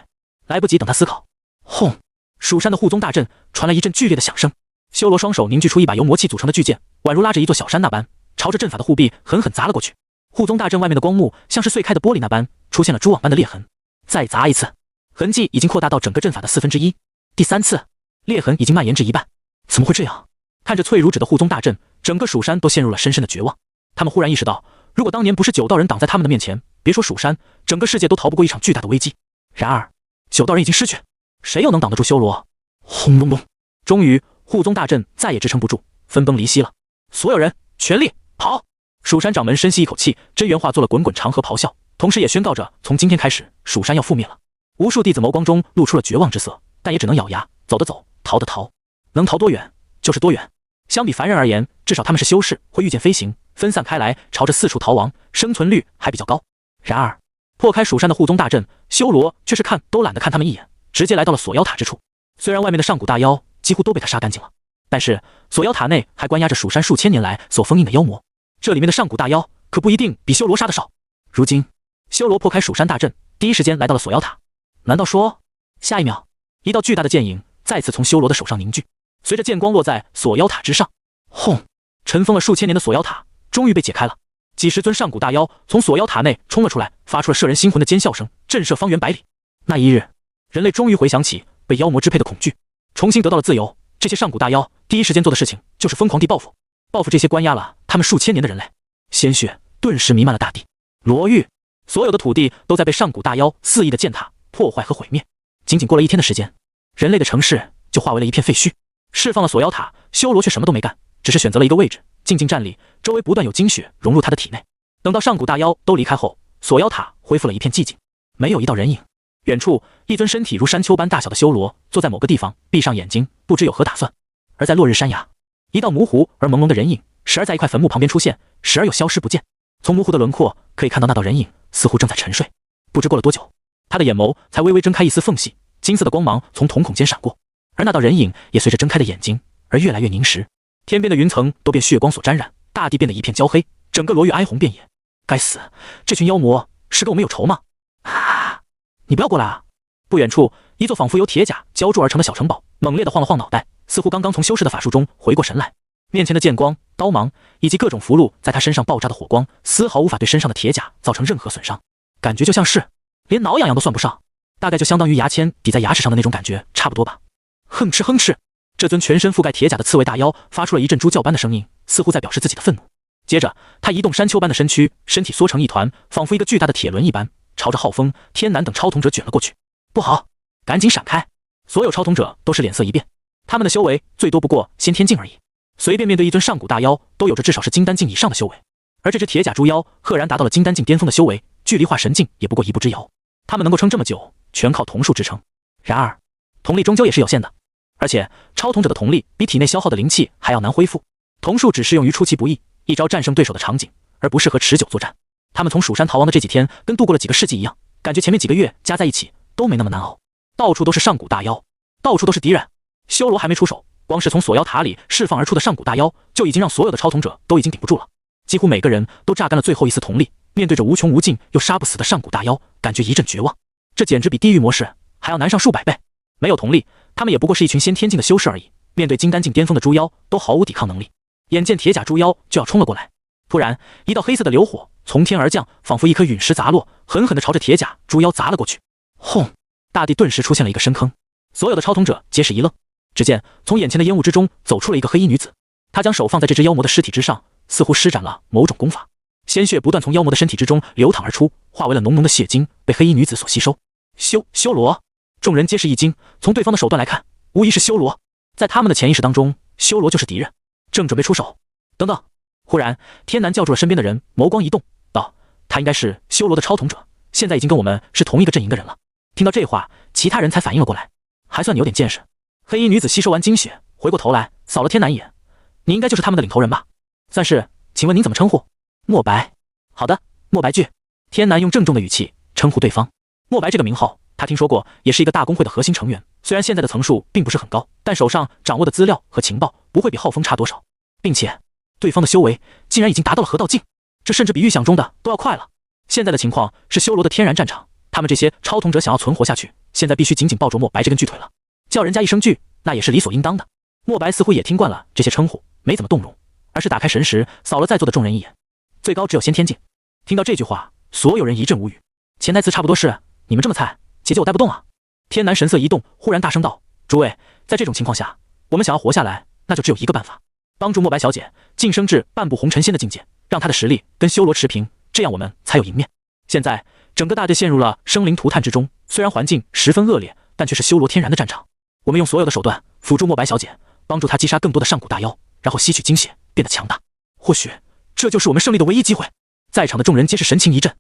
来不及等他思考，轰！蜀山的护宗大阵传来一阵剧烈的响声，修罗双手凝聚出一把由魔气组成的巨剑，宛如拉着一座小山那般，朝着阵法的护壁狠狠砸了过去。护宗大阵外面的光幕像是碎开的玻璃那般，出现了蛛网般的裂痕。再砸一次，痕迹已经扩大到整个阵法的1/4。第3次，裂痕已经蔓延至一半。怎么会这样？看着脆如纸的护宗大阵，整个蜀山都陷入了深深的绝望。他们忽然意识到，如果当年不是九道人挡在他们的面前，别说蜀山，整个世界都逃不过一场巨大的危机。然而，九道人已经失去，谁又能挡得住修罗？轰隆隆！终于，护宗大阵再也支撑不住，分崩离析了。所有人全力跑！蜀山掌门深吸一口气，真元化作了滚滚长河咆哮，同时也宣告着从今天开始，蜀山要覆灭了。无数弟子眸光中露出了绝望之色，但也只能咬牙，走的走，逃的逃，能逃多远就是多远。相比凡人而言，至少他们是修士，会御剑飞行，分散开来，朝着四处逃亡，生存率还比较高。然而，破开蜀山的护宗大阵，修罗却是看都懒得看他们一眼，直接来到了锁妖塔之处。虽然外面的上古大妖几乎都被他杀干净了，但是锁妖塔内还关押着蜀山数千年来所封印的妖魔，这里面的上古大妖可不一定比修罗杀的少。如今，修罗破开蜀山大阵，第一时间来到了锁妖塔。难道说，下一秒，一道巨大的剑影再次从修罗的手上凝聚，随着剑光落在锁妖塔之上，轰！尘封了数千年的锁妖塔终于被解开了。几十尊上古大妖从锁妖塔内冲了出来，发出了摄人心魂的尖笑声，震慑方圆百里。那一日，人类终于回想起被妖魔支配的恐惧，重新得到了自由。这些上古大妖第一时间做的事情就是疯狂地报复，报复这些关押了他们数千年的人类。鲜血顿时弥漫了大地，罗域所有的土地都在被上古大妖肆意的践踏、破坏和毁灭。仅仅过了1天的时间，人类的城市就化为了一片废墟。释放了锁妖塔，修罗却什么都没干，只是选择了一个位置，静静站立，周围不断有精血融入他的体内。等到上古大妖都离开后，锁妖塔恢复了一片寂静，没有一道人影。远处，一尊身体如山丘般大小的修罗坐在某个地方，闭上眼睛，不知有何打算。而在落日山崖，一道模糊而朦胧的人影，时而在一块坟墓旁边出现，时而又消失不见。从模糊的轮廓可以看到那道人影似乎正在沉睡。不知过了多久，他的眼眸才微微睁开一丝缝隙，金色的光芒从瞳孔间闪过，而那道人影也随着睁开的眼睛而越来越凝实。天边的云层都被血光所沾染，大地变得一片焦黑，整个罗域哀鸿遍野。该死，这群妖魔是跟我们有仇吗？啊！你不要过来啊！不远处，一座仿佛由铁甲浇筑而成的小城堡猛烈地晃了晃脑袋，似乎刚刚从修士的法术中回过神来。面前的剑光、刀芒以及各种符箓在他身上爆炸的火光，丝毫无法对身上的铁甲造成任何损伤，感觉就像是连挠痒痒都算不上，大概就相当于牙签抵在牙齿上的那种感觉，差不多吧。哼哧哼哧，这尊全身覆盖铁甲的刺猬大妖发出了一阵猪叫般的声音，似乎在表示自己的愤怒。接着，他移动山丘般的身躯，身体缩成一团，仿佛一个巨大的铁轮一般，朝着浩峰、天南等超统者卷了过去。不好，赶紧闪开！所有超统者都是脸色一变，他们的修为最多不过先天境而已，随便面对一尊上古大妖，都有着至少是金丹境以上的修为。而这只铁甲猪妖赫然达到了金丹境巅峰的修为，距离化神境也不过一步之遥。他们能够撑这么久，全靠瞳术支撑。然而，瞳力终究也是有限的，而且超统者的瞳力比体内消耗的灵气还要难恢复。瞳术只适用于出其不意，一招战胜对手的场景，而不适合持久作战。他们从蜀山逃亡的这几天，跟度过了几个世纪一样，感觉前面几个月加在一起都没那么难熬。到处都是上古大妖，到处都是敌人。修罗还没出手，光是从锁妖塔里释放而出的上古大妖，就已经让所有的超统者都已经顶不住了。几乎每个人都榨干了最后一丝瞳力，面对着无穷无尽又杀不死的上古大妖，感觉一阵绝望。这简直比地狱模式还要难上数百倍。没有瞳力，他们也不过是一群先天境的修士而已，面对金丹境巅峰的猪妖，都毫无抵抗能力。眼见铁甲猪妖就要冲了过来，突然一道黑色的流火从天而降，仿佛一颗陨石砸落，狠狠地朝着铁甲猪妖砸了过去。轰！大地顿时出现了一个深坑，所有的超统者皆是一愣。只见从眼前的烟雾之中走出了一个黑衣女子，她将手放在这只妖魔的尸体之上，似乎施展了某种功法，鲜血不断从妖魔的身体之中流淌而出，化为了浓浓的血精，被黑衣女子所吸收。修罗！众人皆是一惊，从对方的手段来看，无疑是修罗。在他们的潜意识当中，修罗就是敌人，正准备出手。等等！忽然，天南叫住了身边的人，眸光一动，道：“他应该是修罗的超统者，现在已经跟我们是同一个阵营的人了。”听到这话，其他人才反应了过来，还算你有点见识。黑衣女子吸收完精血，回过头来扫了天南一眼：“你应该就是他们的领头人吧？算是，请问您怎么称呼？”“墨白。”“好的，墨白巨。”天南用郑重的语气称呼对方。墨白这个名号，他听说过，也是一个大公会的核心成员。虽然现在的层数并不是很高，但手上掌握的资料和情报不会比浩峰差多少，并且对方的修为竟然已经达到了合道境，这甚至比预想中的都要快了。现在的情况是修罗的天然战场，他们这些超统者想要存活下去，现在必须紧紧抱住墨白这根巨腿了。叫人家一声巨，那也是理所应当的。墨白似乎也听惯了这些称呼，没怎么动容，而是打开神识，扫了在座的众人一眼。最高只有先天境。听到这句话，所有人一阵无语。潜台词差不多是：你们这么菜，姐姐我带不动啊。天南神色一动，忽然大声道：“诸位，在这种情况下，我们想要活下来，那就只有一个办法，帮助墨白小姐晋升至半步红尘仙的境界，让她的实力跟修罗持平，这样我们才有赢面。现在整个大界陷入了生灵涂炭之中，虽然环境十分恶劣，但却是修罗天然的战场。我们用所有的手段辅助墨白小姐，帮助她击杀更多的上古大妖，然后吸取精血，变得强大。或许这就是我们胜利的唯一机会。”在场的众人皆是神情一震。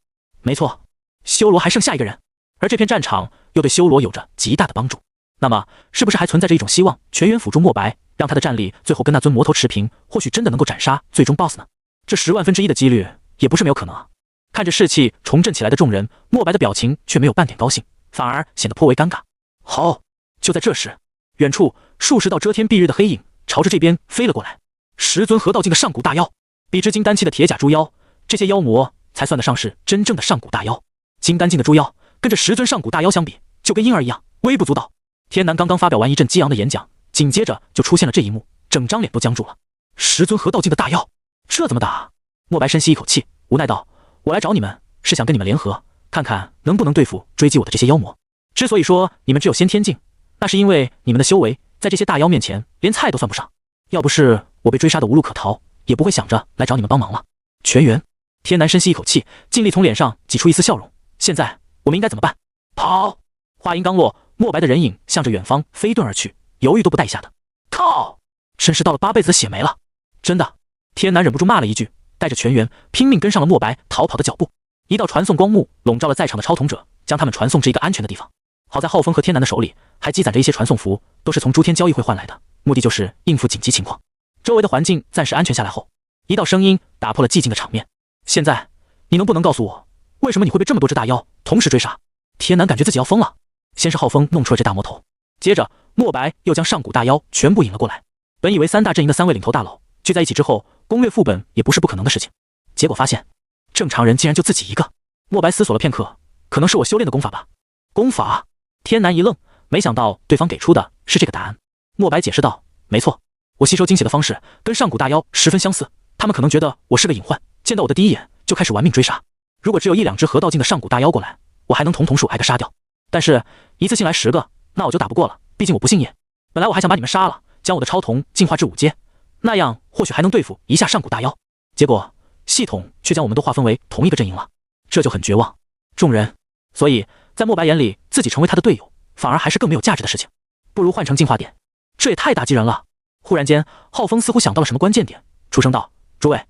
没错，修罗还剩下一个人，而这片战场又对修罗有着极大的帮助。那么，是不是还存在着一种希望，全员辅助墨白，让他的战力最后跟那尊魔头持平，或许真的能够斩杀最终 BOSS 呢？这10万分之一的几率也不是没有可能啊！看着士气重振起来的众人，墨白的表情却没有半点高兴，反而显得颇为尴尬。好，就在这时，远处数十道遮天蔽日的黑影朝着这边飞了过来，10尊合道境的上古大妖，比之金丹期的铁甲猪妖，这些妖魔才算得上是真正的上古大妖。金丹境的猪妖跟这10尊上古大妖相比，就跟婴儿一样，微不足道。天南刚刚发表完一阵激昂的演讲，紧接着就出现了这一幕，整张脸都僵住了。10尊合道境的大妖，这怎么打？墨白深吸一口气，无奈道：“我来找你们是想跟你们联合，看看能不能对付追击我的这些妖魔。之所以说你们只有先天境，那是因为你们的修为在这些大妖面前连菜都算不上。要不是我被追杀的无路可逃，也不会想着来找你们帮忙了。”全员。天南深吸一口气，尽力从脸上挤出一丝笑容。现在我们应该怎么办？跑！话音刚落，墨白的人影向着远方飞遁而去，犹豫都不带一下的。靠！真是到了8辈子的血没了！真的！天南忍不住骂了一句，带着全员拼命跟上了墨白逃跑的脚步。一道传送光幕笼罩了在场的超统者，将他们传送至一个安全的地方。好在浩峰和天南的手里还积攒着一些传送符，都是从诸天交易会换来的，目的就是应付紧急情况。周围的环境暂时安全下来后，一道声音打破了寂静的场面。现在，你能不能告诉我，为什么你会被这么多只大妖同时追杀？天南感觉自己要疯了。先是浩峰弄出了这大魔头，接着莫白又将上古大妖全部引了过来。本以为3大阵营的3位领头大佬聚在一起之后，攻略副本也不是不可能的事情，结果发现正常人竟然就自己一个。莫白思索了片刻，可能是我修炼的功法吧。功法？天南一愣，没想到对方给出的是这个答案。莫白解释道：没错，我吸收精血的方式跟上古大妖十分相似，他们可能觉得我是个隐患，见到我的第一眼就开始玩命追杀。如果只有1-2只河道境的上古大妖过来，我还能同属挨个杀掉，但是一次性来10个，那我就打不过了，毕竟我不姓叶。本来我还想把你们杀了，将我的超瞳进化至5阶，那样或许还能对付一下上古大妖，结果系统却将我们都划分为同一个阵营了，这就很绝望。众人，所以在莫白眼里，自己成为他的队友反而还是更没有价值的事情，不如换成进化点，这也太打击人了。忽然间，浩峰似乎想到了什么关键点，出声道：诸位，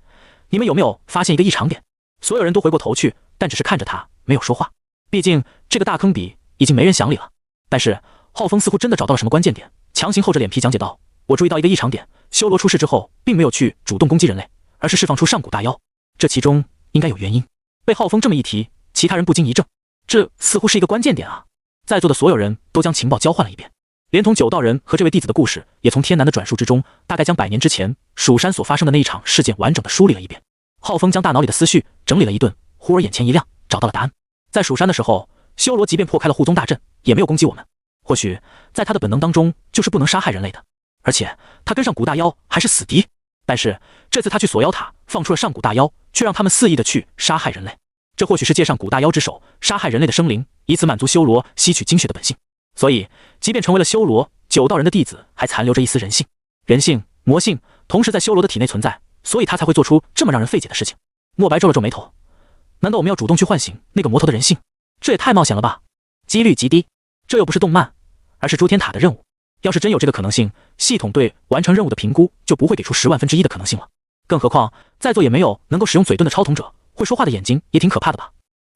你们有没有发现一个异常点？所有人都回过头去，但只是看着他，没有说话。毕竟这个大坑底已经没人想理了。但是浩峰似乎真的找到了什么关键点，强行厚着脸皮讲解道：我注意到一个异常点，修罗出事之后并没有去主动攻击人类，而是释放出上古大妖，这其中应该有原因。被浩峰这么一提，其他人不禁一怔，这似乎是一个关键点啊。在座的所有人都将情报交换了一遍，连同9道人和这位弟子的故事也从天南的转述之中，大概将100年之前蜀山所发生的那一场事件完整的梳理了一遍。浩峰将大脑里的思绪整理了一顿，忽而眼前一亮，找到了答案。在蜀山的时候，修罗即便破开了护宗大阵，也没有攻击我们。或许在他的本能当中，就是不能杀害人类的，而且他跟上古大妖还是死敌。但是这次他去锁妖塔放出了上古大妖，却让他们肆意的去杀害人类。这或许是借上古大妖之手杀害人类的生灵，以此满足修罗吸取精血的本性。所以即便成为了修罗，9道人的弟子还残留着一丝人性。人性、魔性同时在修罗的体内存在，所以他才会做出这么让人费解的事情。莫白皱了皱眉头，难道我们要主动去唤醒那个魔头的人性？这也太冒险了吧，几率极低。这又不是动漫，而是诸天塔的任务。要是真有这个可能性，系统对完成任务的评估就不会给出10万分之一的可能性了。更何况在座也没有能够使用嘴遁的超瞳者，会说话的眼睛也挺可怕的吧？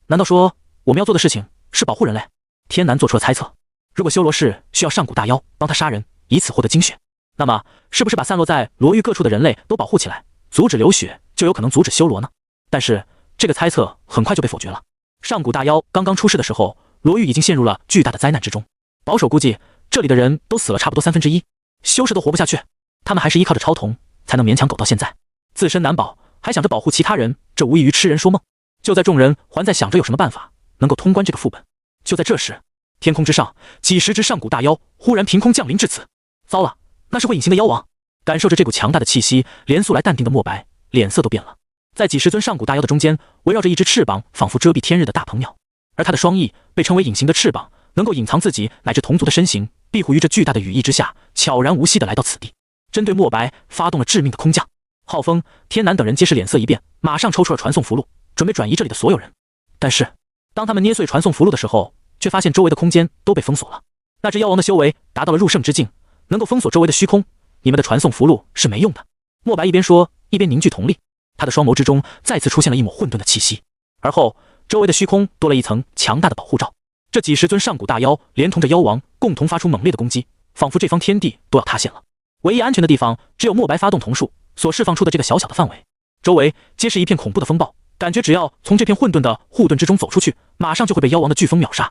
难道说我们要做的事情是保护人类？天南做出了猜测。如果修罗是需要上古大妖帮他杀人，以此获得精血，那么是不是把散落在罗域各处的人类都保护起来，阻止流血，就有可能阻止修罗呢？但是这个猜测很快就被否决了。上古大妖刚刚出世的时候，罗域已经陷入了巨大的灾难之中，保守估计这里的人都死了差不多1/3，修士都活不下去，他们还是依靠着超瞳才能勉强苟到现在，自身难保，还想着保护其他人，这无异于痴人说梦。就在众人还在想着有什么办法能够通关这个副本，就在这时，天空之上几十只上古大妖忽然凭空降临至此。糟了，那是会隐形的妖王。感受着这股强大的气息，连素来淡定的莫白脸色都变了。在几十尊上古大妖的中间，围绕着一只翅膀仿佛遮蔽天日的大鹏鸟，而它的双翼被称为隐形的翅膀，能够隐藏自己乃至同族的身形，庇护于这巨大的羽翼之下，悄然无息地来到此地，针对莫白发动了致命的空降。浩峰、天南等人皆是脸色一变，马上抽出了传送符箓，准备转移这里的所有人。但是当他们捏碎传送符箓的时候，却发现周围的空间都被封锁了。那只妖王的修为达到了入圣之境，能够封锁周围的虚空，你们的传送符箓是没用的。莫白一边说一边凝聚瞳力，他的双眸之中再次出现了一抹混沌的气息，而后周围的虚空多了一层强大的保护罩。这几十尊上古大妖连同着妖王共同发出猛烈的攻击，仿佛这方天地都要塌陷了。唯一安全的地方只有莫白发动瞳术所释放出的这个小小的范围，周围皆是一片恐怖的风暴，感觉只要从这片混沌的护盾之中走出去，马上就会被妖王的飓风秒杀。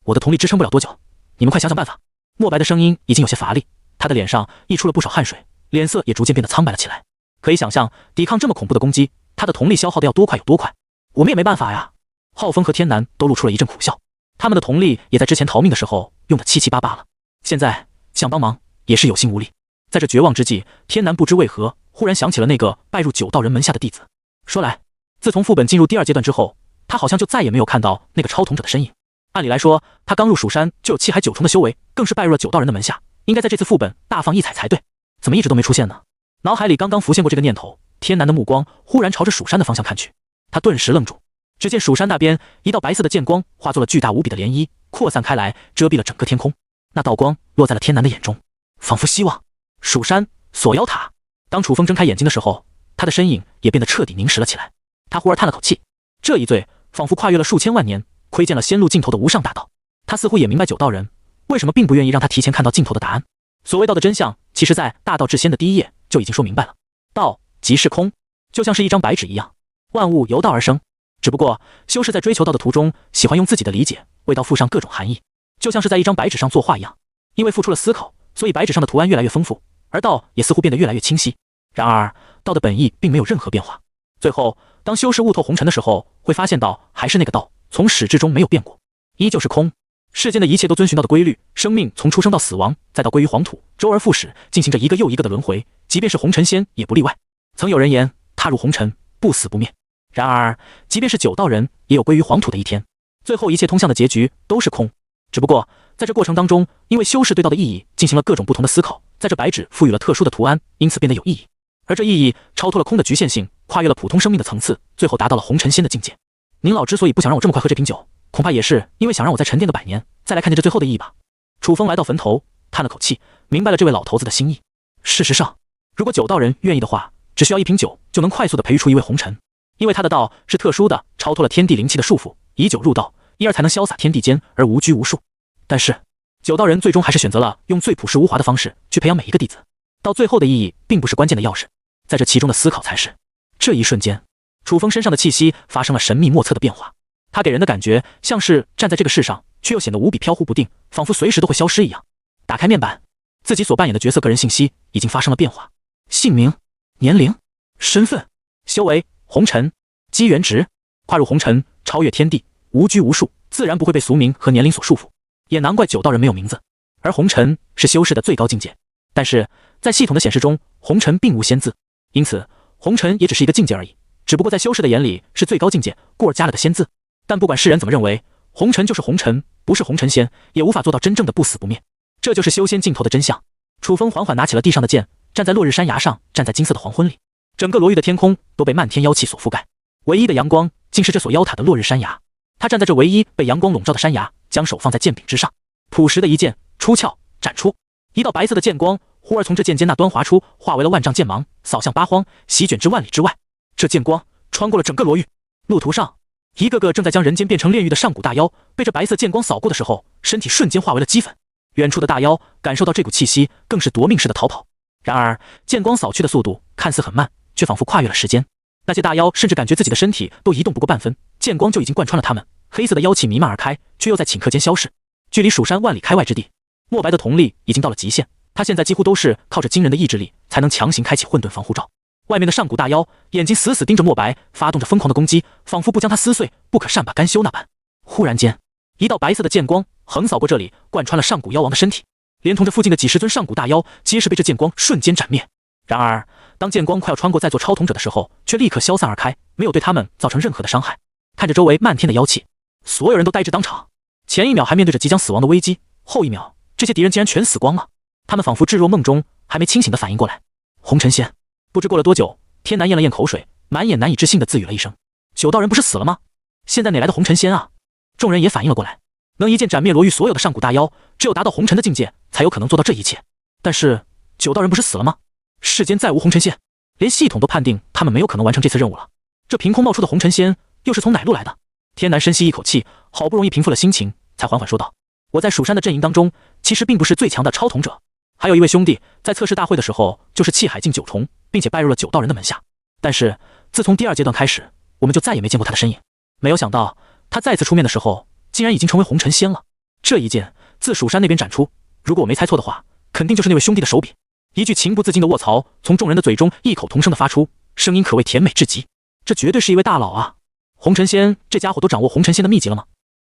我的瞳力支撑不了多久，你们快想想办法。莫白的声音已经有些乏力，他的脸上溢出了不少汗水，脸色也逐渐变得苍白了起来。可以想象抵抗这么恐怖的攻击，他的瞳力消耗的要多快有多快。我们也没办法呀。浩峰和天南都露出了一阵苦笑，他们的瞳力也在之前逃命的时候用得七七八八了，现在想帮忙也是有心无力。在这绝望之际，天南不知为何忽然想起了那个拜入9道人门下的弟子。说来，自从副本进入第2阶段之后，他好像就再也没有看到那个超瞳者的身影。按理来说，他刚入蜀山就有7海9重的修为，更是拜入了9道人的门下，应该在这次副本大放异彩才对，怎么一直都没出现呢？脑海里刚刚浮现过这个念头，天南的目光忽然朝着蜀山的方向看去，他顿时愣住。只见蜀山那边一道白色的剑光化作了巨大无比的涟漪，扩散开来，遮蔽了整个天空。那道光落在了天南的眼中，仿佛希望。蜀山锁妖塔。当楚风睁开眼睛的时候，他的身影也变得彻底凝实了起来。他忽而叹了口气，这一醉仿佛跨越了数千万年，窥见了仙路尽头的无上大道。他似乎也明白9道人为什么并不愿意让他提前看到尽头的答案。所谓道的真相，其实在大道至仙的第一页就已经说明白了。道即是空，就像是一张白纸一样，万物由道而生。只不过修士在追求道的途中，喜欢用自己的理解为道附上各种含义，就像是在一张白纸上作画一样。因为付出了思考，所以白纸上的图案越来越丰富，而道也似乎变得越来越清晰。然而道的本意并没有任何变化。最后当修士悟透红尘的时候，会发现道还是那个道，从始至终没有变过，依旧是空。世间的一切都遵循道的规律，生命从出生到死亡，再到归于黄土，周而复始，进行着一个又一个的轮回，即便是红尘仙也不例外。曾有人言，踏入红尘，不死不灭。然而即便是九道人，也有归于黄土的一天，最后一切通向的结局都是空。只不过在这过程当中，因为修士对道的意义进行了各种不同的思考，在这白纸赋予了特殊的图案，因此变得有意义。而这意义超脱了空的局限性，跨越了普通生命的层次，最后达到了红尘仙的境界。您老之所以不想让我这么快喝这瓶酒，恐怕也是因为想让我再沉淀个100年，再来看见这最后的意义吧。楚风来到坟头，叹了口气，明白了这位老头子的心意。事实上，如果九道人愿意的话，只需要1瓶酒就能快速的培育出一位红尘。因为他的道是特殊的，超脱了天地灵气的束缚，以酒入道，因而才能潇洒天地间而无拘无束。但是九道人最终还是选择了用最朴实无华的方式去培养每一个弟子。到最后的意义并不是关键的钥匙，在这其中的思考才是。这一瞬间，楚风身上的气息发生了神秘莫测的变化，他给人的感觉像是站在这个世上，却又显得无比飘忽不定，仿佛随时都会消失一样。打开面板，自己所扮演的角色个人信息已经发生了变化，姓名、年龄、身份、修为、红尘、机缘值。跨入红尘，超越天地，无拘无束，自然不会被俗名和年龄所束缚。也难怪九道人没有名字，而红尘是修士的最高境界。但是在系统的显示中，红尘并无仙字，因此红尘也只是一个境界而已，只不过在修士的眼里是最高境界，故而加了个仙字。但不管世人怎么认为，红尘就是红尘，不是红尘仙也无法做到真正的不死不灭。这就是修仙尽头的真相。楚风缓缓拿起了地上的剑，站在落日山崖上，站在金色的黄昏里，整个罗域的天空都被漫天妖气所覆盖，唯一的阳光竟是这所妖塔的落日山崖。他站在这唯一被阳光笼罩的山崖，将手放在剑柄之上，朴实的一剑出鞘斩出，一道白色的剑光忽而从这剑尖那端划出，化为了万丈剑芒，扫向八荒，席卷至万里之外。这剑光穿过了整个罗域，路途上一个个正在将人间变成炼狱的上古大妖，被这白色剑光扫过的时候，身体瞬间化为了齑粉。远处的大妖感受到这股气息，更是夺命似的逃跑。然而剑光扫去的速度看似很慢，却仿佛跨越了时间。那些大妖甚至感觉自己的身体都移动不过半分，剑光就已经贯穿了他们，黑色的妖气弥漫而开，却又在顷刻间消逝。距离蜀山万里开外之地，墨白的瞳力已经到了极限，他现在几乎都是靠着惊人的意志力才能强行开启混沌防护罩。外面的上古大妖眼睛死死盯着墨白，发动着疯狂的攻击，仿佛不将他撕碎不可善罢甘休那般。忽然间，一道白色的剑光横扫过这里，贯穿了上古妖王的身体，连同这附近的几十尊上古大妖皆是被这剑光瞬间斩灭。然而当剑光快要穿过在座超统者的时候，却立刻消散而开，没有对他们造成任何的伤害。看着周围漫天的妖气，所有人都呆滞当场。前一秒还面对着即将死亡的危机，后一秒这些敌人竟然全死光了。他们仿佛置若梦中，还没清醒的反应过来。红尘仙。不知过了多久，天南咽了咽口水，满眼难以置信的自语了一声：九道人不是死了吗？现在哪来的红尘仙啊？众人也反应了过来，能一剑斩灭罗域所有的上古大妖，只有达到红尘的境界才有可能做到这一切。但是九道人不是死了吗？世间再无红尘仙，连系统都判定他们没有可能完成这次任务了。这凭空冒出的红尘仙又是从哪路来的？天南深吸一口气，好不容易平复了心情，才缓缓说道：我在蜀山的阵营当中，其实并不是最强的超统者，还有一位兄弟在测试大会的时候就是气海境9重，并且拜入了九道人的门下。但是自从第2阶段开始，我们就再也没见过他的身影。没有想到他再次出面的时候，竟然已经成为红尘仙了。这一剑自蜀山那边斩出，如果我没猜错的话，肯定就是那位兄弟的手笔。一句情不自禁的卧槽从众人的嘴中异口同声的发出，声音可谓甜美至极。这绝对是一位大佬啊！红尘仙这家伙都掌握红尘仙的秘籍了吗？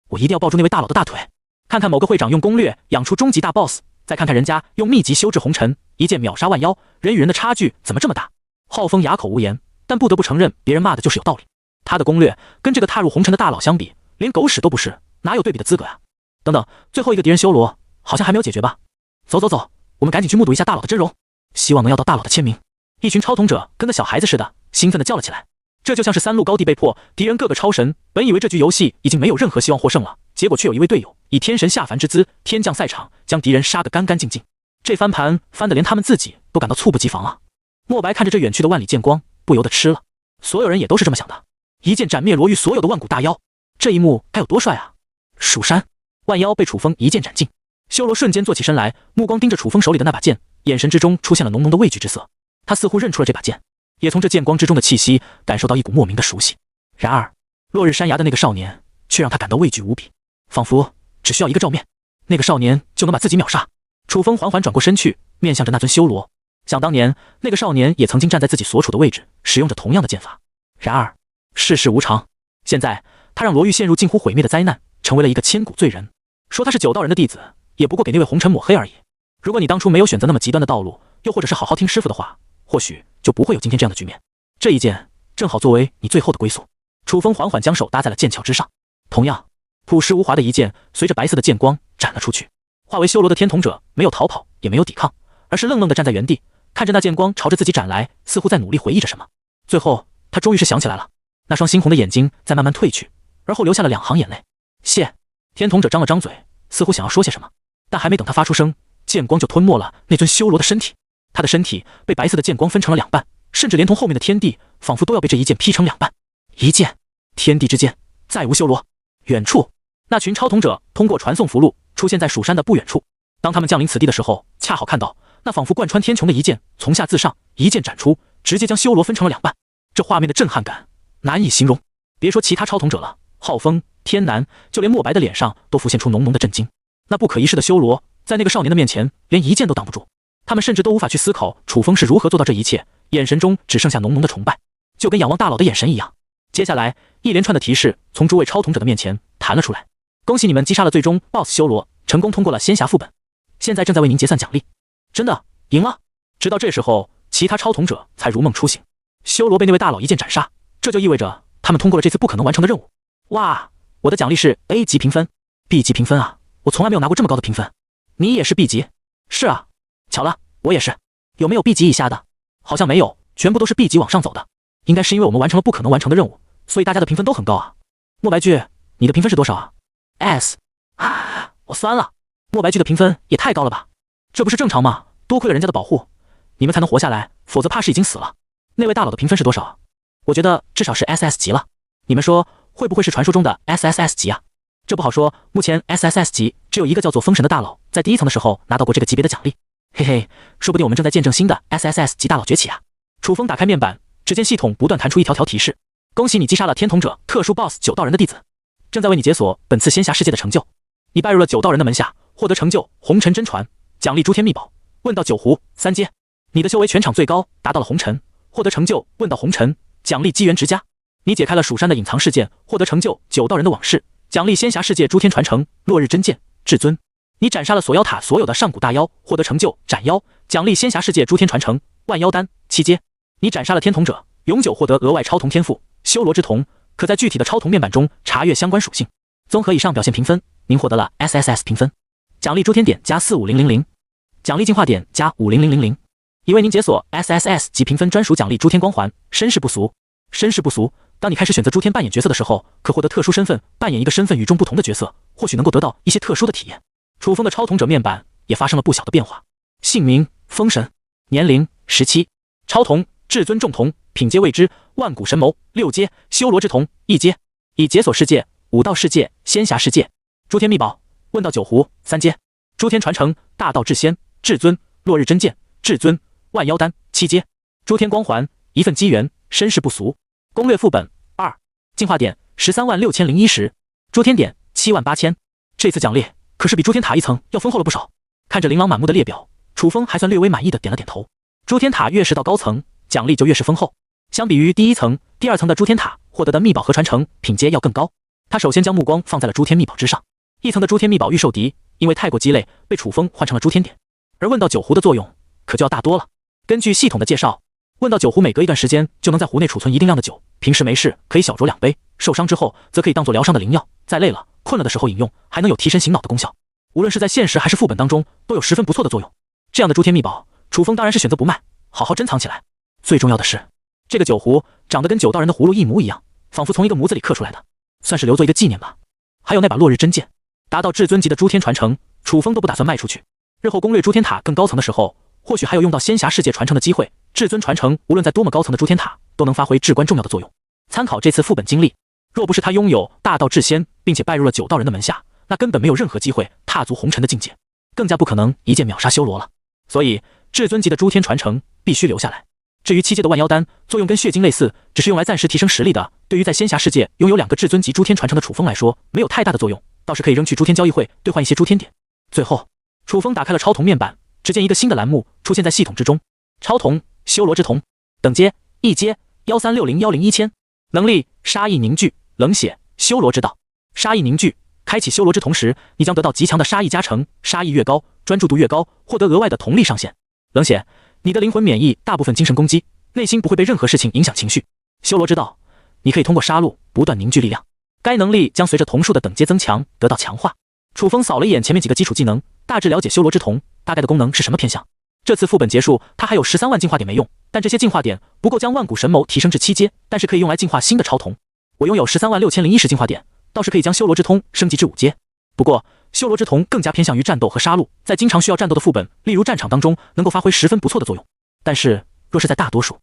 我一定要抱住那位大佬的大腿，看看某个会长用攻略养出终极大 boss， 再看看人家用秘籍修治红尘，一剑秒杀万妖，人与人的差距怎么这么大？浩峰哑口无言，但不得不承认别人骂的就是有道理。他的攻略跟这个踏入红尘的大佬相比，连狗屎都不是，哪有对比的资格啊？等等，最后一个敌人修罗好像还没有解决吧？走走走，我们赶紧去目睹一下大佬的真容，希望能要到大佬的签名。一群超统者跟个小孩子似的，兴奋地叫了起来。这就像是3路高地被破，敌人个个超神，本以为这局游戏已经没有任何希望获胜了，结果却有一位队友以天神下凡之姿，天降赛场，将敌人杀个干干净净。这翻盘翻得连他们自己都感到猝不及防啊！墨白看着这远去的万里剑光，不由得吃了。所有人也都是这么想的，一剑斩灭罗域所有的万古大妖，这一幕该有多帅啊！蜀山万妖被楚风一剑斩尽，修罗瞬间坐起身来，目光盯着楚风手里的那把剑，眼神之中出现了浓浓的畏惧之色。他似乎认出了这把剑，也从这剑光之中的气息感受到一股莫名的熟悉。然而，落日山崖的那个少年却让他感到畏惧无比，仿佛只需要一个照面，那个少年就能把自己秒杀。楚风缓缓转过身去，面向着那尊修罗。想当年，那个少年也曾经站在自己所处的位置，使用着同样的剑法。然而，世事无常，现在他让罗玉陷入近乎毁灭的灾难，成为了一个千古罪人。说他是9道人的弟子，也不过给那位红尘抹黑而已。如果你当初没有选择那么极端的道路，又或者是好好听师傅的话，或许就不会有今天这样的局面。这一剑正好作为你最后的归宿。楚风缓缓将手搭在了剑鞘之上，同样朴实无华的一剑，随着白色的剑光斩了出去。化为修罗的天童者没有逃跑，也没有抵抗，而是愣愣地站在原地，看着那剑光朝着自己斩来，似乎在努力回忆着什么。最后，他终于是想起来了，那双猩红的眼睛在慢慢褪去，而后流下了2行眼泪。谢。天童者张了张嘴，似乎想要说些什么，但还没等他发出声，剑光就吞没了那尊修罗的身体。他的身体被白色的剑光分成了2半，甚至连同后面的天地，仿佛都要被这一剑劈成2半。一剑，天地之间，再无修罗。远处，那群超统者通过传送符箓出现在蜀山的不远处。当他们降临此地的时候，恰好看到那仿佛贯穿天穹的一剑从下自上一剑斩出，直接将修罗分成了2半。这画面的震撼感难以形容，别说其他超统者了，浩峰、天南，就连墨白的脸上都浮现出浓浓的震惊。那不可一世的修罗，在那个少年的面前，连一剑都挡不住。他们甚至都无法去思考楚风是如何做到这一切，眼神中只剩下浓浓的崇拜，就跟仰望大佬的眼神一样。接下来，一连串的提示从诸位超统者的面前弹了出来。恭喜你们击杀了最终 BOSS 修罗，成功通过了仙侠副本，现在正在为您结算奖励。真的赢了？直到这时候，其他超统者才如梦初醒。修罗被那位大佬一剑斩杀，这就意味着他们通过了这次不可能完成的任务。哇，我的奖励是 A 级评分。B 级评分啊，我从来没有拿过这么高的评分。你也是 B 级？是啊，巧了，我也是。有没有 B 级以下的？好像没有，全部都是 B 级往上走的。应该是因为我们完成了不可能完成的任务，所以大家的评分都很高啊。莫白巨，你的评分是多少啊？ S。 啊，我酸了。莫白巨的评分也太高了吧，这不是正常吗？多亏了人家的保护，你们才能活下来，否则怕是已经死了。那位大佬的评分是多少？我觉得至少是 SS 级了。你们说会不会是传说中的 SSS 级啊？这不好说，目前 SSS 级只有一个叫做封神的大佬在第1层的时候拿到过这个级别的奖励。嘿嘿，说不定我们正在见证新的 SSS 级大佬崛起啊。楚风打开面板，只见系统不断弹出一条条提示：恭喜你击杀了天童者特殊 BOSS 9道人的弟子，正在为你解锁本次仙侠世界的成就。你拜入了9道人的门下，获得成就红尘真传，奖励诸天秘宝，问道9壶3阶。你的修为全场最高，达到了红尘，获得成就问道红尘，奖励机缘直加。你解开了蜀山的隐藏事件，获得成就9道人的往事，奖励仙侠世界诸天传承落日真剑至尊。你斩杀了锁妖塔所有的上古大妖，获得成就斩妖，奖励仙侠世界诸天传承万妖丹7阶。你斩杀了天童者，永久获得额外超童天赋修罗之瞳，可在具体的超童面板中查阅相关属性。综合以上表现评分，您获得了 SSS 评分，奖励诸天点加45000，奖励进化点加50000，已为您解锁 SSS 级评分专属奖励诸天光环身世不俗。身世不俗，当你开始选择诸天扮演角色的时候，可获得特殊身份，扮演一个身份与众不同的角色，或许能够得到一些特殊的体验。楚风的超童者面板也发生了不小的变化，姓名封神，年龄17，超童至尊众童，品阶未知，万古神谋6阶，修罗之瞳1阶，已解锁世界5道世界仙侠世界。诸天秘宝问道9壶3阶，诸天传承大道至仙至尊，落日真剑至尊，万妖丹7阶。诸天光环一份机缘，身世不俗。攻略副本2，进化点136010，诸天点78000。这次奖励可是比诸天塔1层要丰厚了不少。看着琳琅满目的列表，楚风还算略微满意的点了点头。诸天塔越是到高层，奖励就越是丰厚。相比于第1层、第2层的诸天塔获得的秘宝和传承品阶要更高。他首先将目光放在了诸天秘宝之上。1层的诸天秘宝御兽笛因为太过鸡肋，被楚风换成了诸天点，而问道9壶的作用可就要大多了。根据系统的介绍，问道9壶每隔一段时间就能在壶内储存一定量的酒，平时没事可以小酌2杯，受伤之后则可以当做疗伤的灵药，在累了困了的时候饮用，还能有提神醒脑的功效。无论是在现实还是副本当中都有十分不错的作用。这样的诸天秘宝，楚风当然是选择不卖，好好珍藏起来。最重要的是，这个酒壶长得跟9道人的葫芦一模一样，仿佛从一个模子里刻出来的，算是留作一个纪念吧。还有那把落日真剑，达到至尊级的诸天传承，楚风都不打算卖出去。日后攻略诸天塔更高层的时候，或许还有用到仙侠世界传承的机会。至尊传承无论在多么高层的诸天塔都能发挥至关重要的作用。参考这次副本经历，若不是他拥有大道至仙，并且拜入了9道人的门下，那根本没有任何机会踏足红尘的境界，更加不可能一剑秒杀修罗了。所以至尊级的诸天传承必须留下来。至于7阶的万妖丹，作用跟血晶类似，只是用来暂时提升实力的。对于在仙侠世界拥有2个至尊级诸天传承的楚风来说，没有太大的作用，倒是可以扔去诸天交易会兑换一些诸天点。最后，楚风打开了超瞳面板，只见一个新的栏目出现在系统之中：超瞳，修罗之瞳，等阶1阶13601101000，能力杀意凝聚，冷血，修罗之道。杀意凝聚，开启修罗之瞳时，你将得到极强的杀意加成，杀意越高，专注度越高，获得额外的瞳力上限。冷血，你的灵魂免疫大部分精神攻击，内心不会被任何事情影响情绪。修罗之道，你可以通过杀戮不断凝聚力量，该能力将随着瞳数的等阶增强得到强化。楚风扫了一眼前面几个基础技能，大致了解修罗之瞳大概的功能是什么偏向。这次副本结束，他还有13万进化点没用，但这些进化点不够将万古神谋提升至7阶，但是可以用来进化新的超瞳。我拥有136010进化点，倒是可以将修罗之瞳升级至5阶。不过修罗之瞳更加偏向于战斗和杀戮，在经常需要战斗的副本，例如战场当中，能够发挥十分不错的作用。但是若是在大多数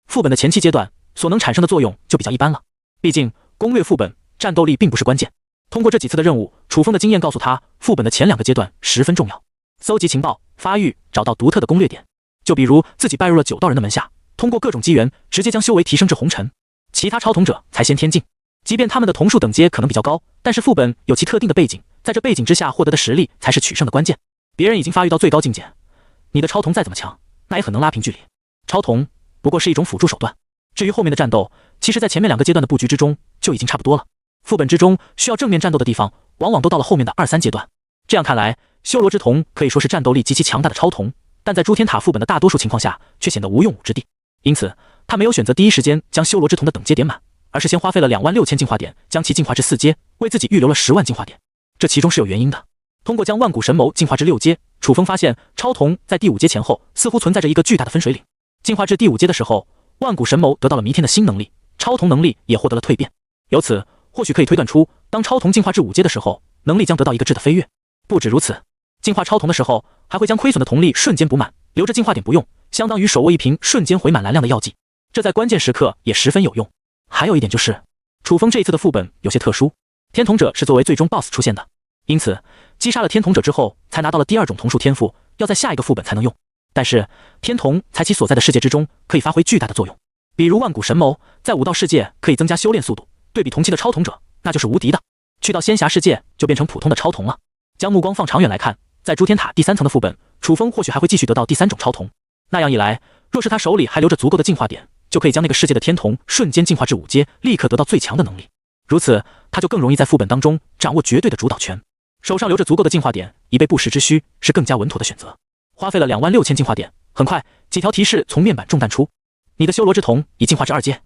副本的前期阶段，所能产生的作用就比较一般了。毕竟攻略副本，战斗力并不是关键。通过这几次的任务，楚风的经验告诉他，副本的前2个阶段十分重要。搜集情报、发育，找到独特的攻略点。就比如自己拜入了9道人的门下，通过各种机缘，直接将修为提升至红尘。其他超瞳者才先天境，即便他们的瞳数等阶可能比较高，但是副本有其特定的背景，在这背景之下获得的实力才是取胜的关键。别人已经发育到最高境界，你的超瞳再怎么强，那也很能拉平距离。超瞳不过是一种辅助手段，至于后面的战斗，其实在前面2个阶段的布局之中就已经差不多了。副本之中需要正面战斗的地方，往往都到了后面的2、3阶段。这样看来，修罗之瞳可以说是战斗力极其强大的超瞳，但在诸天塔副本的大多数情况下，却显得无用武之地。因此，他没有选择第一时间将修罗之瞳的等阶点满，而是先花费了26000进化点，将其进化至4阶，为自己预留了10万进化点。这其中是有原因的。通过将万古神谋进化至6阶，楚风发现超瞳在第5阶前后似乎存在着一个巨大的分水岭。进化至第5阶的时候，万古神谋得到了弥天的新能力，超瞳能力也获得了蜕变。由此，或许可以推断出，当超瞳进化至5阶的时候，能力将得到一个质的飞跃。不止如此，进化超瞳的时候，还会将亏损的瞳力瞬间补满，留着进化点不用，相当于手握一瓶瞬间回满蓝量的药剂，这在关键时刻也十分有用。还有一点就是，楚风这一次的副本有些特殊，天瞳者是作为最终 BOSS 出现的，因此击杀了天瞳者之后，才拿到了第2种瞳术天赋，要在下一个副本才能用。但是天瞳在其所在的世界之中可以发挥巨大的作用，比如万古神谋在武道世界可以增加修炼速度，对比同期的超瞳者那就是无敌的，去到仙侠世界就变成普通的超瞳了。将目光放长远来看，在诸天塔第3层的副本，楚风或许还会继续得到第3种超瞳。那样一来，若是他手里还留着足够的进化点，就可以将那个世界的天瞳瞬间进化至5阶，立刻得到最强的能力。如此，他就更容易在副本当中掌握绝对的主导权。手上留着足够的进化点，以备不时之需，是更加稳妥的选择。花费了26000进化点，很快几条提示从面板中弹出：你的修罗之瞳已进化至2阶，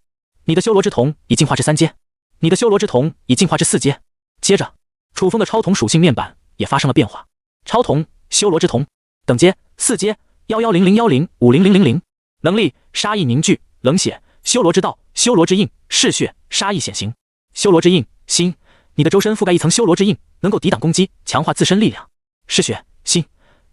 你的修罗之瞳已进化至3阶，你的修罗之瞳已进化至4阶。接着，楚风的超瞳属性面板也发生了变化。超瞳，修罗之瞳，等阶4阶110010500000，能力杀意凝聚，冷血，修罗之道，修罗之印，嗜血，杀意显形。修罗之印，心，你的周身覆盖一层修罗之印，能够抵挡攻击，强化自身力量。嗜血，心，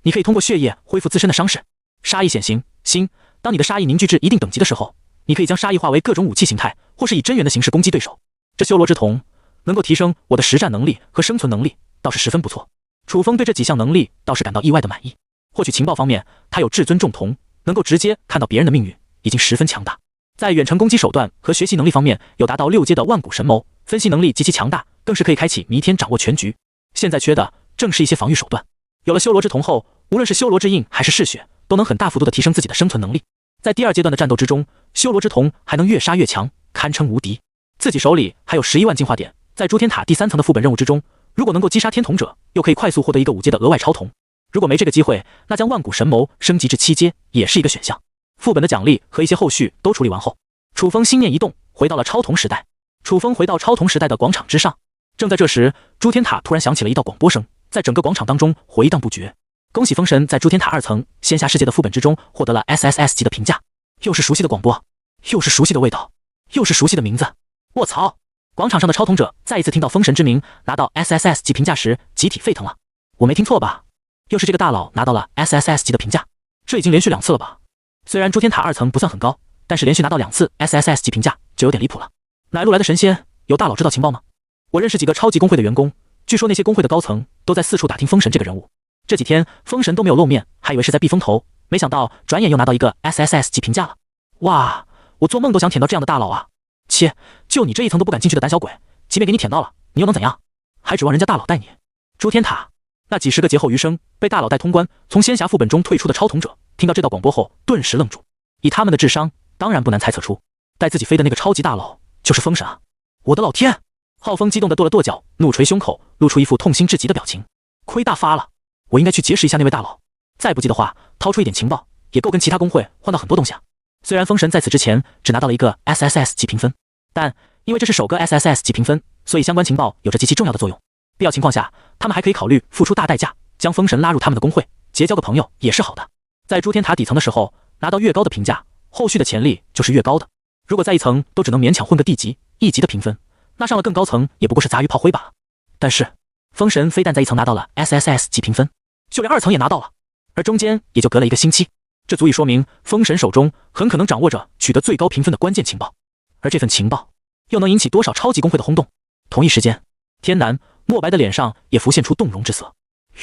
你可以通过血液恢复自身的伤势。杀意显形，心，当你的杀意凝聚至一定等级的时候，你可以将杀意化为各种武器形态，或是以真元的形式攻击对手。这修罗之瞳能够提升我的实战能力和生存能力，倒是十分不错。楚风对这几项能力倒是感到意外的满意。获取情报方面，他有至尊重瞳，能够直接看到别人的命运，已经十分强大。在远程攻击手段和学习能力方面，有达到6阶的万古神谋，分析能力极其强大，更是可以开启弥天掌握全局。现在缺的正是一些防御手段。有了修罗之瞳后，无论是修罗之印还是嗜血，都能很大幅度的提升自己的生存能力。在第2阶段的战斗之中，修罗之瞳还能越杀越强，堪称无敌。自己手里还有11万进化点，在诸天塔第3层的副本任务之中，如果能够击杀天瞳者，又可以快速获得一个5阶的额外超瞳。如果没这个机会，那将万古神谋升级至7阶也是一个选项。副本的奖励和一些后续都处理完后，楚风心念一动，回到了超瞳时代。楚风回到超瞳时代的广场之上，正在这时，诸天塔突然响起了一道广播声，在整个广场当中回荡不绝。恭喜封神在诸天塔2层仙侠世界的副本之中获得了 SSS 级的评价。又是熟悉的广播，又是熟悉的味道，又是熟悉的名字。卧槽！广场上的超瞳者再一次听到封神之名拿到 SSS 级评价时，集体沸腾了。我没听错吧？又是这个大佬拿到了 SSS 级的评价，这已经连续2次了吧？虽然诸天塔2层不算很高，但是连续拿到2次 SSS 级评价就有点离谱了。哪路来的神仙？有大佬知道情报吗？我认识几个超级工会的员工，据说那些工会的高层都在四处打听封神这个人物。这几天封神都没有露面，还以为是在避风头，没想到转眼又拿到一个 SSS 级评价了。哇，我做梦都想舔到这样的大佬啊！切，就你这一层都不敢进去的胆小鬼，即便给你舔到了，你又能怎样？还指望人家大佬带你？诸天塔那几十个劫后余生被大佬带通关，从仙侠副本中退出的超统者，听到这道广播后顿时愣住。以他们的智商，当然不难猜测出，带自己飞的那个超级大佬就是封神啊！我的老天！浩峰激动地跺了跺脚，怒捶胸口，露出一副痛心至极的表情。亏大发了，我应该去结识一下那位大佬，再不济的话，掏出一点情报，也够跟其他公会换到很多东西啊。虽然封神在此之前只拿到了一个 SSS 级评分，但因为这是首个 SSS 级评分，所以相关情报有着极其重要的作用。必要情况下，他们还可以考虑付出大代价，将封神拉入他们的公会，结交个朋友也是好的。在诸天塔底层的时候，拿到越高的评价，后续的潜力就是越高的。如果在一层都只能勉强混个地级、一级的评分，那上了更高层也不过是杂鱼炮灰罢了。但是封神非但在一层拿到了 SSS 级评分，就连2层也拿到了，而中间也就隔了1个星期，这足以说明封神手中很可能掌握着取得最高评分的关键情报。而这份情报又能引起多少超级公会的轰动？同一时间，天南、墨白的脸上也浮现出动容之色。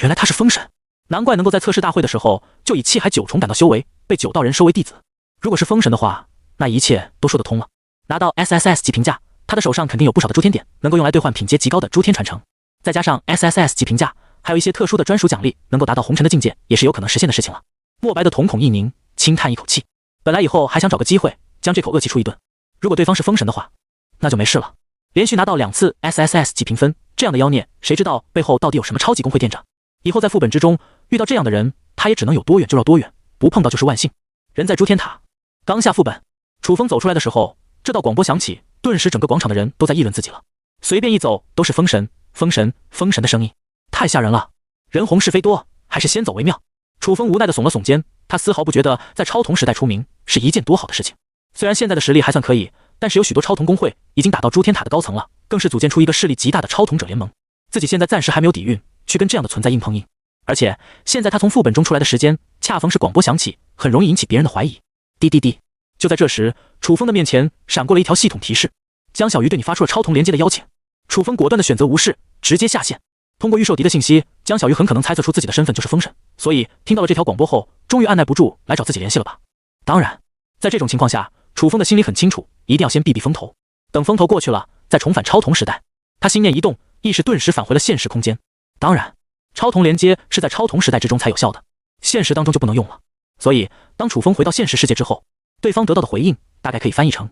原来他是封神，难怪能够在测试大会的时候就以气海9重赶到修为，被9道人收为弟子。如果是封神的话，那一切都说得通了。拿到 SSS 级评价，他的手上肯定有不少的诸天点，能够用来兑换品阶极高的诸天传承。再加上 SSS 级评价，还有一些特殊的专属奖励，能够达到红尘的境界，也是有可能实现的事情了。墨白的瞳孔一凝，轻叹一口气。本来以后还想找个机会将这口恶气出一顿，如果对方是封神的话，那就没事了。连续拿到2次 SSS 级评分，这样的妖孽，谁知道背后到底有什么超级公会垫着？以后在副本之中遇到这样的人，他也只能有多远就绕多远，不碰到就是万幸。人在诸天塔，刚下副本，楚风走出来的时候，这道广播响起，顿时整个广场的人都在议论自己了。随便一走都是封神、封神、封神的声音，太吓人了。人红是非多，还是先走为妙。楚风无奈地耸了耸肩，他丝毫不觉得在超童时代出名是一件多好的事情。虽然现在的实力还算可以，但是有许多超童公会已经打到诸天塔的高层了，更是组建出一个势力极大的超童者联盟。自己现在暂时还没有底蕴去跟这样的存在硬碰硬，而且现在他从副本中出来的时间恰逢是广播响起，很容易引起别人的怀疑。滴滴滴，就在这时，楚风的面前闪过了一条系统提示：江小鱼对你发出了超童连接的邀请。楚风果断的选择无视，直接下线。通过预售敌的信息，江小鱼很可能猜测出自己的身份就是封神，所以听到了这条广播后，终于按耐不住来找自己联系了吧。当然，在这种情况下，楚风的心里很清楚，一定要先避避风头，等风头过去了，再重返超童时代。他心念一动，意识顿时返回了现实空间。当然，超童连接是在超童时代之中才有效的，现实当中就不能用了。所以，当楚风回到现实世界之后，对方得到的回应大概可以翻译成：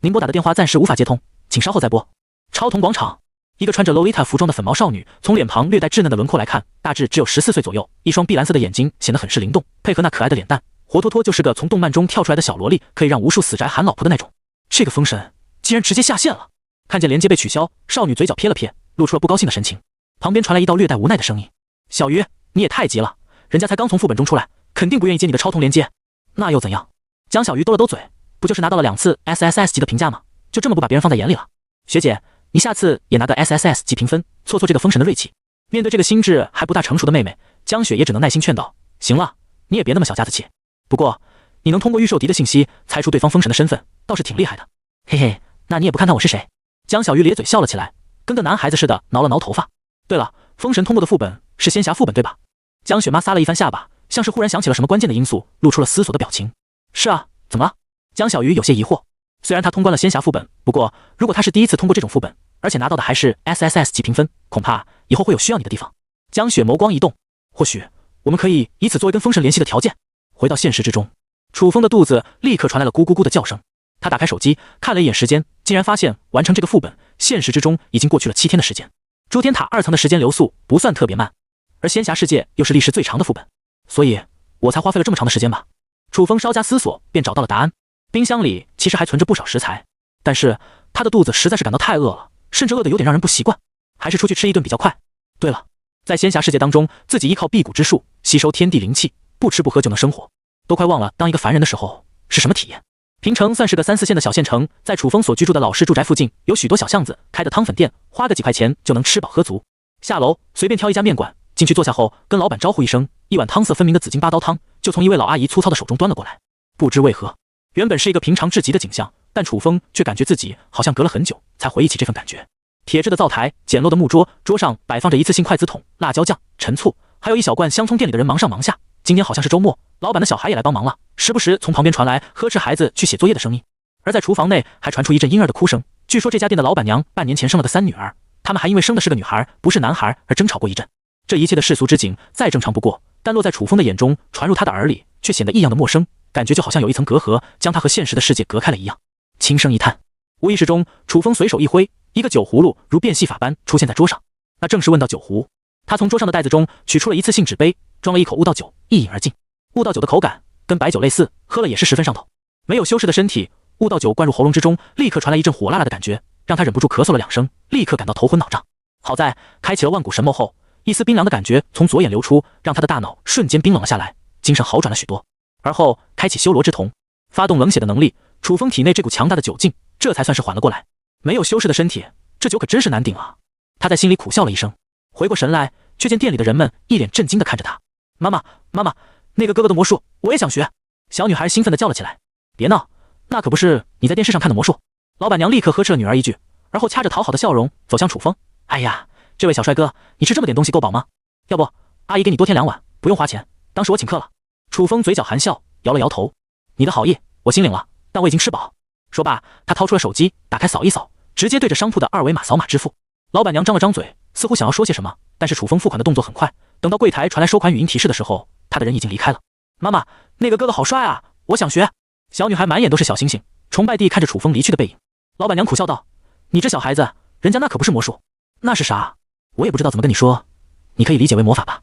您拨打的电话暂时无法接通，请稍后再拨。超童广场，一个穿着洛丽塔服装的粉毛少女，从脸庞略带稚嫩的轮廓来看，大致只有14岁左右，一双碧蓝色的眼睛显得很是灵动，配合那可爱的脸蛋，活脱脱就是个从动漫中跳出来的小萝莉，可以让无数死宅喊老婆的那种。这个封神竟然直接下线了！看见连接被取消，少女嘴角撇了撇，露出了不高兴的神情。旁边传来一道略带无奈的声音：小鱼，你也太急了，人家才刚从副本中出来，肯定不愿意接你的超童连接。那又怎样？江小鱼兜了兜嘴，不就是拿到了2次 SSS 级的评价吗？就这么不把别人放在眼里了？学姐，你下次也拿个 SSS 级评分，挫挫这个封神的锐气。面对这个心智还不大成熟的妹妹，江雪也只能耐心劝道：行了，你也别那么小家子气。不过，你能通过预售敌的信息猜出对方封神的身份，倒是挺厉害的。嘿嘿，那你也不看看我是谁？江小鱼咧嘴笑了起来，跟个男孩子似的挠了挠头发。对了，封神通过的副本是仙侠副本对吧？江雪妈撒了一番下巴，像是忽然想起了什么关键的因素，露出了思索的表情。是啊，怎么了？江小鱼有些疑惑。虽然他通关了仙侠副本，不过如果他是第一次通过这种副本，而且拿到的还是 SSS 级评分，恐怕以后会有需要你的地方。江雪眸光一动，或许我们可以以此作为跟封神联系的条件。回到现实之中，楚风的肚子立刻传来了咕咕咕的叫声。他打开手机看了一眼时间，竟然发现完成这个副本，现实之中已经过去了7天的时间。诸天塔2层的时间流速不算特别慢，而仙侠世界又是历时最长的副本，所以我才花费了这么长的时间吧。楚风稍加思索，便找到了答案。冰箱里其实还存着不少食材，但是他的肚子实在是感到太饿了，甚至饿得有点让人不习惯，还是出去吃一顿比较快。对了，在仙侠世界当中，自己依靠辟谷之术吸收天地灵气，不吃不喝就能生活，都快忘了当一个凡人的时候是什么体验。平城算是个3、4线的小县城，在楚风所居住的老式住宅附近，有许多小巷子开的汤粉店，花个几块钱就能吃饱喝足。下楼随便挑一家面馆，进去坐下后，跟老板招呼一声，一碗汤色分明的紫金八刀汤就从一位老阿姨粗糙的手中端了过来。不知为何，原本是一个平常至极的景象，但楚风却感觉自己好像隔了很久才回忆起这份感觉。铁质的灶台，简陋的木桌，桌上摆放着一次性筷子筒、辣椒酱、陈醋，还有一小罐香葱。店里的人忙上忙下，今天好像是周末，老板的小孩也来帮忙了，时不时从旁边传来呵斥孩子去写作业的声音，而在厨房内还传出一阵婴儿的哭声。据说这家店的老板娘半年前生了个3女儿，他们还因为生的是个女孩不是男孩而争吵过一阵。这一切的世俗之景再正常不过，但落在楚风的眼中，传入他的耳里，却显得异样的陌生，感觉就好像有一层隔阂将他和现实的世界隔开了一样。轻声一叹，无意识中，楚风随手一挥，一个酒葫芦如变戏法般出现在桌上，那正是问道酒壶。他从桌上的袋子中取出了一次性纸杯，装了一口悟道酒，一饮而尽。悟道酒的口感跟白酒类似，喝了也是十分上头。没有修饰的身体，悟道酒灌入喉咙之中，立刻传来一阵火辣辣的感觉，让他忍不住咳嗽了2声，立刻感到头昏脑胀。好在开启了万古神眸后，一丝冰凉的感觉从左眼流出，让他的大脑瞬间冰冷了下来，精神好转了许多。而后开启修罗之瞳，发动冷血的能力，楚风体内这股强大的酒劲这才算是缓了过来。没有修饰的身体，这酒可真是难顶啊！他在心里苦笑了一声，回过神来，却见店里的人们一脸震惊地看着他。妈妈，妈妈，那个哥哥的魔术我也想学！小女孩兴奋地叫了起来。别闹，那可不是你在电视上看的魔术。老板娘立刻呵斥了女儿一句，而后掐着讨好的笑容走向楚风。哎呀，这位小帅哥，你吃这么点东西够饱吗？要不阿姨给你多添2碗，不用花钱，当是我请客了。楚风嘴角含笑，摇了摇头。你的好意我心领了，但我已经吃饱。说罢，他掏出了手机，打开扫一扫，直接对着商铺的2维码扫码支付。老板娘张了张嘴，似乎想要说些什么，但是楚风付款的动作很快，等到柜台传来收款语音提示的时候，他的人已经离开了。妈妈，那个哥哥好帅啊，我想学。小女孩满眼都是小星星，崇拜地看着楚风离去的背影。老板娘苦笑道，你这小孩子，人家那可不是魔术，那是啥？我也不知道怎么跟你说，你可以理解为魔法吧。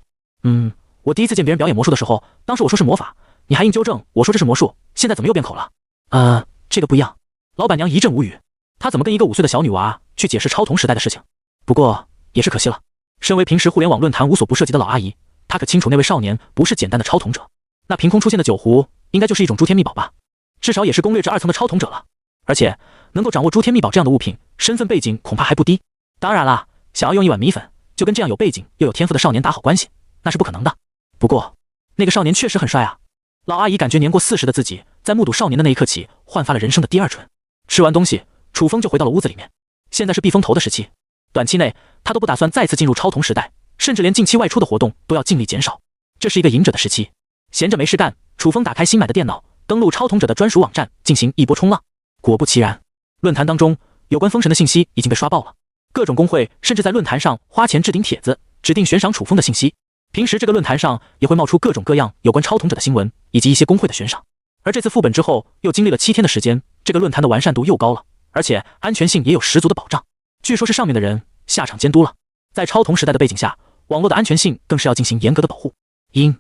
我第一次见别人表演魔术的时候，当时我说是魔法，你还硬纠正我说这是魔术，现在怎么又变口了？这个不一样。老板娘一阵无语，她怎么跟一个5岁的小女娃去解释超童时代的事情？不过也是可惜了，身为平时互联网论坛无所不涉及的老阿姨，她可清楚那位少年不是简单的超童者，那凭空出现的酒壶应该就是一种诸天秘宝吧，至少也是攻略至2层的超童者了。而且能够掌握诸天秘宝这样的物品，身份背景恐怕还不低。当然啦，想要用一碗米粉就跟这样有背景又有天赋的少年打好关系，那是不可能的。不过那个少年确实很帅啊。老阿姨感觉年过40的自己在目睹少年的那一刻起，焕发了人生的第2春。吃完东西，楚风就回到了屋子里面。现在是避风头的时期，短期内他都不打算再次进入超童时代，甚至连近期外出的活动都要尽力减少。这是一个隐者的时期，闲着没事干，楚风打开新买的电脑，登录超童者的专属网站进行一波冲浪。果不其然，论坛当中有关封神的信息已经被刷爆了，各种公会甚至在论坛上花钱置顶帖子，指定悬赏楚风的信息。平时这个论坛上也会冒出各种各样有关超童者的新闻，以及一些公会的悬赏。而这次副本之后，又经历了7天的时间，这个论坛的完善度又高了，而且安全性也有十足的保障。据说是上面的人下场监督了，在超童时代的背景下，网络的安全性更是要进行严格的保护。因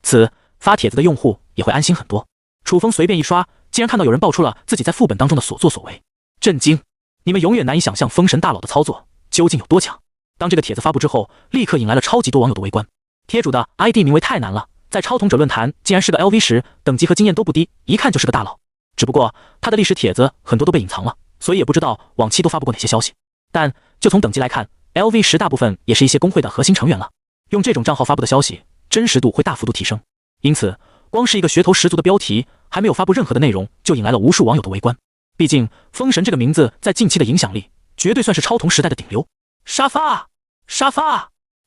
此发帖子的用户也会安心很多。楚风随便一刷，竟然看到有人爆出了自己在副本当中的所作所为，震惊！你们永远难以想象封神大佬的操作究竟有多强。当这个帖子发布之后，立刻引来了超级多网友的围观。帖主的 ID 名为太难了，在超童者论坛竟然是个 LV10，等级和经验都不低，一看就是个大佬。只不过他的历史帖子很多都被隐藏了，所以也不知道往期都发布过哪些消息。但就从等级来看， LV10 大部分也是一些公会的核心成员了，用这种账号发布的消息，真实度会大幅度提升。因此光是一个噱头十足的标题，还没有发布任何的内容，就引来了无数网友的围观。毕竟封神这个名字在近期的影响力绝对算是超童时代的顶流。沙发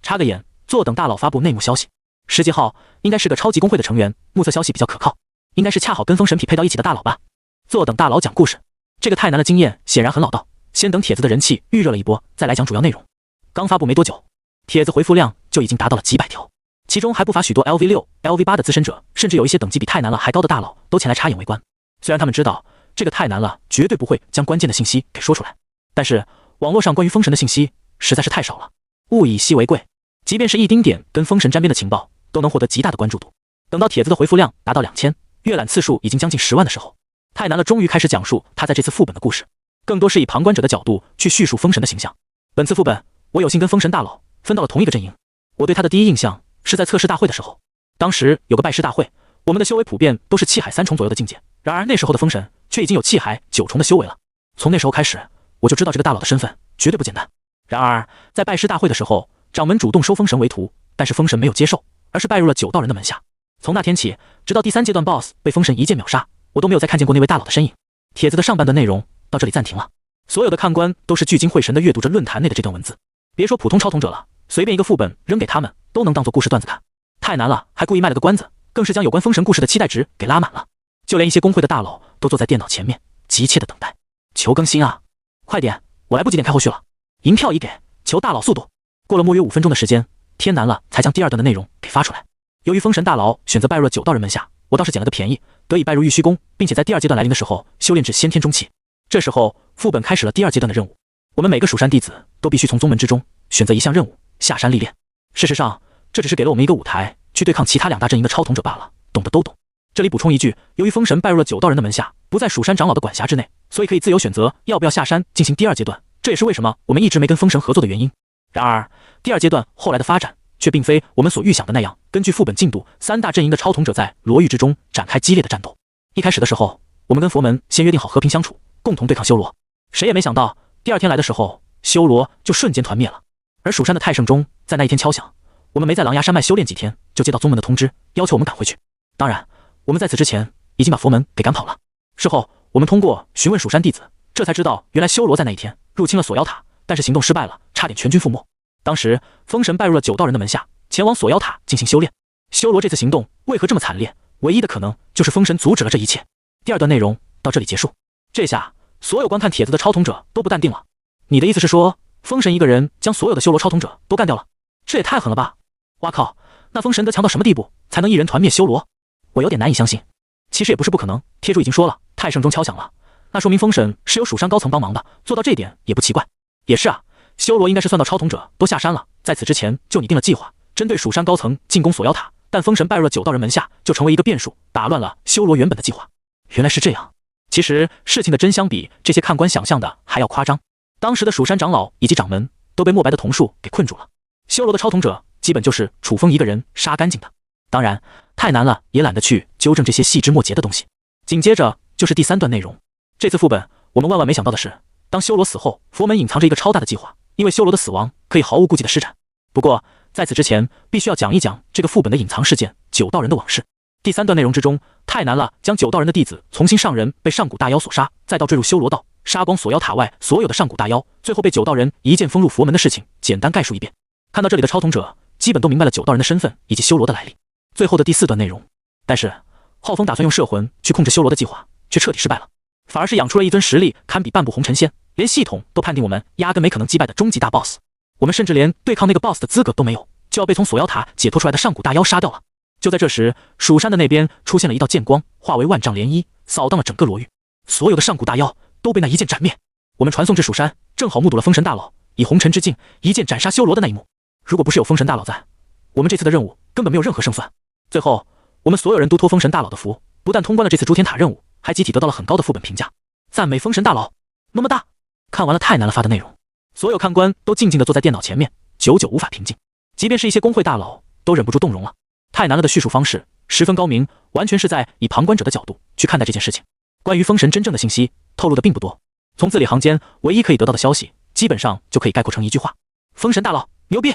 插个眼，坐等大佬发布内幕消息。10几号应该是个超级公会的成员，目测消息比较可靠，应该是恰好跟封神匹配到一起的大佬吧。坐等大佬讲故事，这个太难的经验显然很老道，先等帖子的人气预热了一波，再来讲主要内容。刚发布没多久，帖子回复量就已经达到了几百条，其中还不乏许多 LV6、LV8 的资深者，甚至有一些等级比太难了还高的大佬都前来插眼围观。虽然他们知道这个太难了绝对不会将关键的信息给说出来，但是网络上关于封神的信息实在是太少了，物以稀为贵，即便是一丁点跟封神沾边的情报都能获得极大的关注度。等到帖子的回复量达到2000，阅览次数已经将近10万的时候，太难了终于开始讲述他在这次副本的故事，更多是以旁观者的角度去叙述封神的形象。本次副本我有幸跟封神大佬分到了同一个阵营，我对他的第一印象是在测试大会的时候，当时有个拜师大会，我们的修为普遍都是气海3重左右的境界，然而那时候的封神却已经有气海9重的修为了。从那时候开始，我就知道这个大佬的身份绝对不简单。然而在拜师大会的时候，掌门主动收封神为徒，但是封神没有接受，而是拜入了9道人的门下。从那天起，直到第3阶段 BOSS 被封神一剑秒杀，我都没有再看见过那位大佬的身影。帖子的上半段内容到这里暂停了，所有的看官都是聚精会神地阅读着论坛内的这段文字。别说普通超童者了，随便一个副本扔给他们都能当做故事段子看。太难了，还故意卖了个关子，更是将有关封神故事的期待值给拉满了。就连一些工会的大佬都坐在电脑前面，急切的等待。求更新啊！快点，我来不及点开后续了。银票已给，求大佬速度。过了莫约5分钟的时间，天难了才将第2段的内容给发出来。由于封神大佬选择拜入了9道人门下，我倒是捡了个便宜，得以拜入玉虚宫，并且在第2阶段来临的时候修炼至先天中期。这时候副本开始了第2阶段的任务，我们每个蜀山弟子都必须从宗门之中选择一项任务下山历练。事实上，这只是给了我们一个舞台去对抗其他2大阵营的超统者罢了，懂的都懂。这里补充一句，由于封神拜入了9道人的门下，不在蜀山长老的管辖之内，所以可以自由选择要不要下山进行第2阶段，这也是为什么我们一直没跟封神合作的原因。然而第2阶段后来的发展却并非我们所预想的那样，根据副本进度，3大阵营的超统者在罗域之中展开激烈的战斗。一开始的时候，我们跟佛门先约定好和平相处，共同对抗修罗，谁也没想到第2天来的时候，修罗就瞬间团灭了。而蜀山的太圣钟在那一天敲响，我们没在狼牙山脉修炼几天，就接到宗门的通知，要求我们赶回去。当然我们在此之前已经把佛门给赶跑了。事后我们通过询问蜀山弟子，这才知道原来修罗在那一天入侵了锁妖塔，但是行动失败了，差点全军覆没。当时封神拜入了9道人的门下，前往锁妖塔进行修炼。修罗这次行动为何这么惨烈？唯一的可能就是封神阻止了这一切。第2段内容到这里结束。这下所有观看帖子的超统者都不淡定了。你的意思是说，封神一个人将所有的修罗超统者都干掉了？这也太狠了吧！哇靠，那封神得强到什么地步才能一人团灭修罗？我有点难以相信。其实也不是不可能，贴主已经说了，太圣钟敲响了，那说明封神是有蜀山高层帮忙的，做到这点也不奇怪。也是啊，修罗应该是算到超统者都下山了，在此之前就拟定了计划，针对蜀山高层进攻锁妖塔，但封神拜入了9道人门下，就成为一个变数，打乱了修罗原本的计划。原来是这样。其实事情的真相比这些看官想象的还要夸张。当时的蜀山长老以及掌门都被墨白的瞳术给困住了，修罗的超统者基本就是楚风一个人杀干净的。当然太难了，也懒得去纠正这些细枝末节的东西。紧接着就是第3段内容。这次副本我们万万没想到的是，当修罗死后，佛门隐藏着一个超大的计划，因为修罗的死亡可以毫无顾忌的施展。不过在此之前必须要讲一讲这个副本的隐藏事件9道人的往事。第3段内容之中，太难了将9道人的弟子从新上人被上古大妖所杀，再到坠入修罗道，杀光锁妖塔外所有的上古大妖，最后被9道人一剑封入佛门的事情简单概述一遍。看到这里的超统者基本都明白了9道人的身份以及修罗的来历。最后的第4段内容，但是浩峰打算用摄魂去控制修罗的计划却彻底失败了，反而是养出了一尊实力堪比半步红尘仙，连系统都判定我们压根没可能击败的终极大 boss。 我们甚至连对抗那个 boss 的资格都没有，就要被从锁妖塔解脱出来的上古大妖杀掉了。就在这时，蜀山的那边出现了一道剑光，化为万丈涟漪，扫荡了整个罗域，所有的上古大妖都被那一剑斩灭。我们传送至蜀山，正好目睹了封神大佬以红尘之境一剑斩杀修罗的那一幕。如果不是有封神大佬在，我们这次的任务根本没有任何胜算。最后我们所有人都托封神大佬的福，不但通关了这次诸天塔任务，还集体得到了很高的副本评价，赞美封神大佬，么么哒。看完了太难了发的内容，所有看官都静静地坐在电脑前面，久久无法平静，即便是一些工会大佬都忍不住动容了。太难了的叙述方式十分高明，完全是在以旁观者的角度去看待这件事情。关于封神真正的信息透露的并不多，从字里行间唯一可以得到的消息基本上就可以概括成一句话：封神大佬牛逼。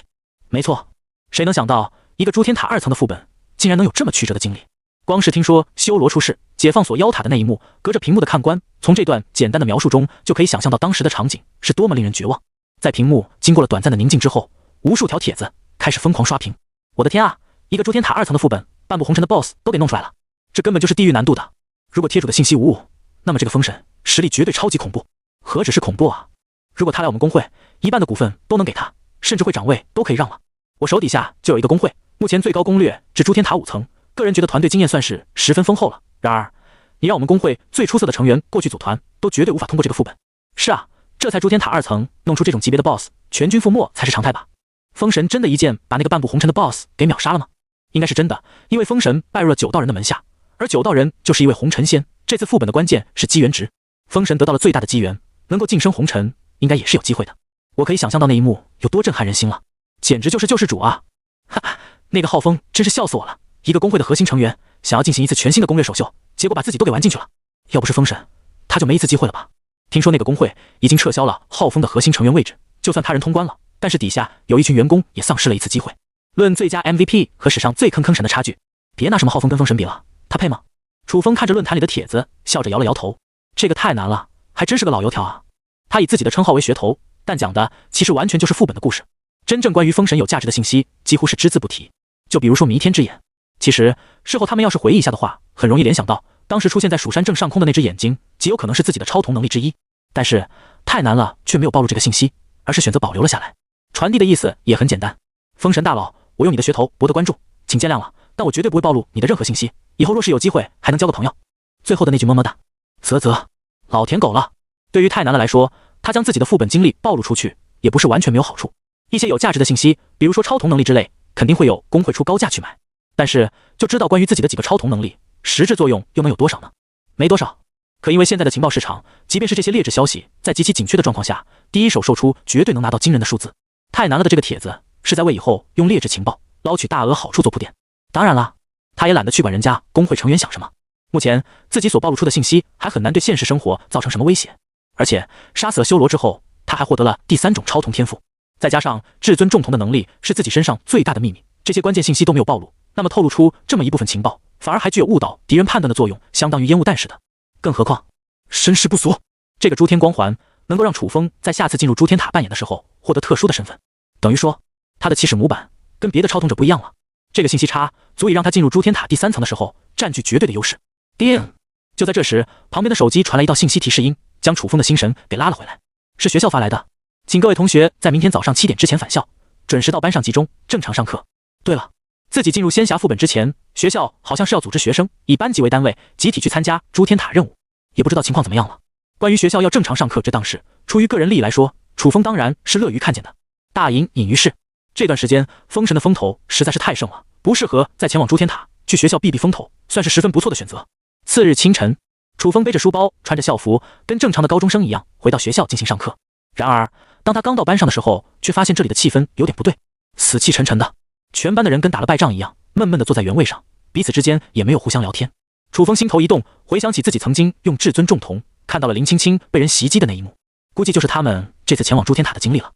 没错，谁能想到一个诸天塔2层的副本竟然能有这么曲折的经历。光是听说修罗出世解放锁妖塔的那一幕，隔着屏幕的看官从这段简单的描述中就可以想象到当时的场景是多么令人绝望。在屏幕经过了短暂的宁静之后，无数条帖子开始疯狂刷屏。我的天啊，一个诸天塔2层的副本，半步红尘的 BOSS 都给弄出来了，这根本就是地狱难度的。如果贴主的信息无误，那么这个封神实力绝对超级恐怖。何止是恐怖啊，如果他来我们公会，1半的股份都能给他，甚至会长位都可以让了。我手底下就有一个公会，目前最高攻略至诸天塔5层，个人觉得团队经验算是十分丰厚了。然而你让我们公会最出色的成员过去组团，都绝对无法通过这个副本。是啊，这才诸天塔2层弄出这种级别的 BOSS， 全军覆没才是常态吧。封神真的一剑把那个半步红尘的 BOSS 给秒杀了吗？应该是真的，因为封神拜入了9道人的门下，而9道人就是一位红尘仙。这次副本的关键是机缘值，封神得到了最大的机缘，能够晋升红尘，应该也是有机会的。我可以想象到那一幕有多震撼人心了，简直就是救世主啊！哈哈，那个浩峰真是笑死我了，一个公会的核心成员想要进行一次全新的攻略首秀，结果把自己都给玩进去了。要不是封神，他就没一次机会了吧？听说那个公会已经撤销了浩峰的核心成员位置，就算他人通关了，但是底下有一群员工也丧失了一次机会。论最佳 MVP 和史上最坑神的差距，别拿什么浩峰跟封神比了，他配吗？楚风看着论坛里的帖子，笑着摇了摇头，这个太难了，还真是个老油条啊。他以自己的称号为噱头，但讲的其实完全就是副本的故事。真正关于封神有价值的信息几乎是只字不提，就比如说弥天之眼。其实事后他们要是回忆一下的话，很容易联想到当时出现在蜀山正上空的那只眼睛，极有可能是自己的超瞳能力之一。但是太难了，却没有暴露这个信息，而是选择保留了下来。传递的意思也很简单：封神大佬，我用你的噱头博得关注，请见谅了，但我绝对不会暴露你的任何信息，以后若是有机会还能交个朋友。最后的那句么么哒，啧，老舔狗了。对于太难了来说，他将自己的副本经历暴露出去，也不是完全没有好处。一些有价值的信息，比如说超瞳能力之类，肯定会有公会出高价去买。但是就知道关于自己的几个超瞳能力，实质作用又能有多少呢？没多少。可因为现在的情报市场，即便是这些劣质消息，在极其紧缺的状况下，第一手售出绝对能拿到惊人的数字。太难了的这个帖子是在为以后用劣质情报捞取大额好处做铺垫。当然啦，他也懒得去管人家工会成员想什么。目前自己所暴露出的信息还很难对现实生活造成什么威胁。而且杀死了修罗之后，他还获得了第3种超瞳天赋，再加上至尊重瞳的能力是自己身上最大的秘密，这些关键信息都没有暴露，那么透露出这么一部分情报，反而还具有误导敌人判断的作用，相当于烟雾弹似的。更何况身世不俗，这个诸天光环能够让楚风在下次进入诸天塔扮演的时候获得特殊的身份，等于说他的起始模板跟别的超瞳者不一样了。这个信息差足以让他进入诸天塔第3层的时候占据绝对的优势。叮！就在这时，旁边的手机传来一道信息提示音，将楚风的心神给拉了回来。是学校发来的，请各位同学在明天早上7点之前返校，准时到班上集中，正常上课。对了，自己进入仙侠副本之前，学校好像是要组织学生以班级为单位，集体去参加诸天塔任务，也不知道情况怎么样了。关于学校要正常上课这档事，出于个人利益来说，楚风当然是乐于看见的。大隐隐于市，这段时间封神的风头实在是太盛了，不适合再前往诸天塔，去学校避避风头，算是十分不错的选择。次日清晨，楚风背着书包，穿着校服，跟正常的高中生一样回到学校进行上课。然而当他刚到班上的时候，却发现这里的气氛有点不对，死气沉沉的，全班的人跟打了败仗一样，闷闷地坐在原位上，彼此之间也没有互相聊天。楚风心头一动，回想起自己曾经用至尊重瞳看到了林青青被人袭击的那一幕，估计就是他们这次前往诸天塔的经历了。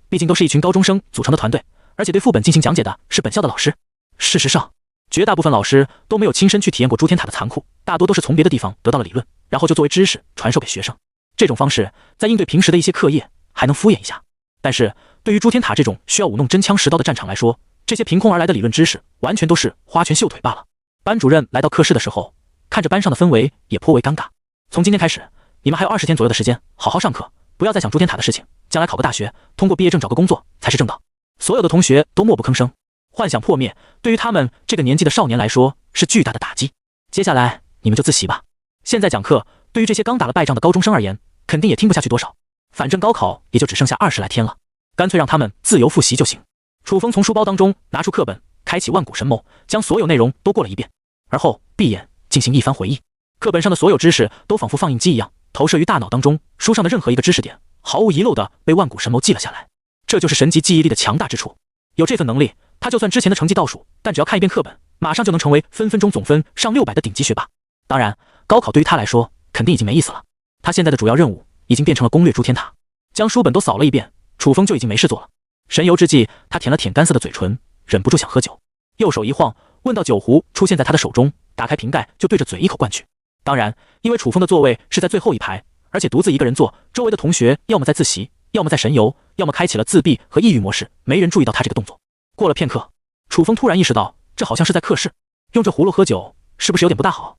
毕竟都是一群高中生组成的团队，而且对副本进行讲解的是本校的老师。事实上，绝大部分老师都没有亲身去体验过诸天塔的残酷，大多都是从别的地方得到了理论，然后就作为知识传授给学生。这种方式在应对平时的一些课业还能敷衍一下，但是对于诸天塔这种需要舞弄真枪实刀的战场来说，这些凭空而来的理论知识完全都是花拳绣腿罢了。班主任来到课室的时候，看着班上的氛围也颇为尴尬。从今天开始，你们还有20天左右的时间好好上课，不要再想诸天塔的事情，将来考个大学，通过毕业证找个工作才是正道。所有的同学都默不吭声，幻想破灭对于他们这个年纪的少年来说是巨大的打击。接下来你们就自习吧，现在讲课对于这些刚打了败仗的高中生而言，肯定也听不下去多少，反正高考也就只剩下20来天了，干脆让他们自由复习就行。楚风从书包当中拿出课本，开启万古神谋，将所有内容都过了一遍，而后闭眼进行一番回忆。课本上的所有知识都仿佛放映机一样投射于大脑当中，书上的任何一个知识点毫无遗漏地被万古神谋记了下来。这就是神级记忆力的强大之处。有这份能力，他就算之前的成绩倒数，但只要看一遍课本，马上就能成为分分钟总分上600的顶级学霸。当然，高考对于他来说肯定已经没意思了，他现在的主要任务已经变成了攻略诸天塔。将书本都扫了一遍，楚风就已经没事做了。神游之际，他舔了舔干涩的嘴唇，忍不住想喝酒，右手一晃，问道酒壶出现在他的手中，打开瓶盖就对着嘴一口灌去。当然，因为楚风的座位是在最后一排，而且独自一个人坐，周围的同学要么在自习，要么在神游，要么开启了自闭和抑郁模式，没人注意到他这个动作。过了片刻，楚风突然意识到，这好像是在课室，用这葫芦喝酒是不是有点不大好？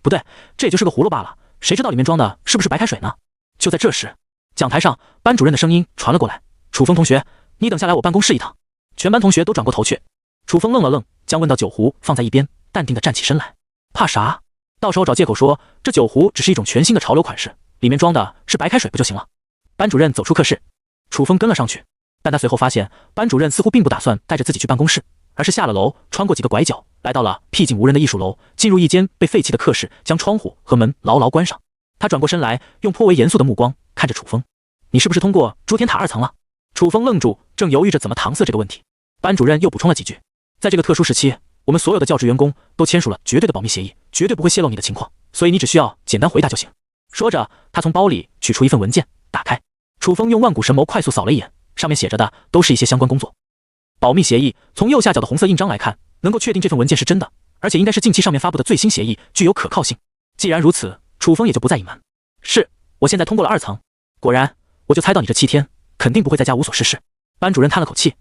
不对，这也就是个葫芦罢了，谁知道里面装的是不是白开水呢？就在这时，讲台上班主任的声音传了过来：楚风同学，你等下来我办公室一趟。全班同学都转过头去。楚风愣了愣，将问道酒壶放在一边，淡定地站起身来。怕啥？到时候找借口说这酒壶只是一种全新的潮流款式，里面装的是白开水不就行了？班主任走出课室，楚风跟了上去，但他随后发现班主任似乎并不打算带着自己去办公室，而是下了楼，穿过几个拐角，来到了僻静无人的艺术楼，进入一间被废弃的课室，将窗户和门牢牢关上。他转过身来，用颇为严肃的目光看着楚风：你是不是通过诸天塔2层了？楚风愣住，正犹豫着怎么搪塞这个问题。班主任又补充了几句：在这个特殊时期，我们所有的教职员工都签署了绝对的保密协议，绝对不会泄露你的情况，所以你只需要简单回答就行。说着，他从包里取出一份文件，打开。楚风用万古神谋快速扫了一眼，上面写着的都是一些相关工作。保密协议，从右下角的红色印章来看，能够确定这份文件是真的，而且应该是近期上面发布的最新协议，具有可靠性。既然如此，楚风也就不再隐瞒。是，我现在通过了2层。果然，我就猜到你这7天肯定不会在家无所事事。班主任叹了口气：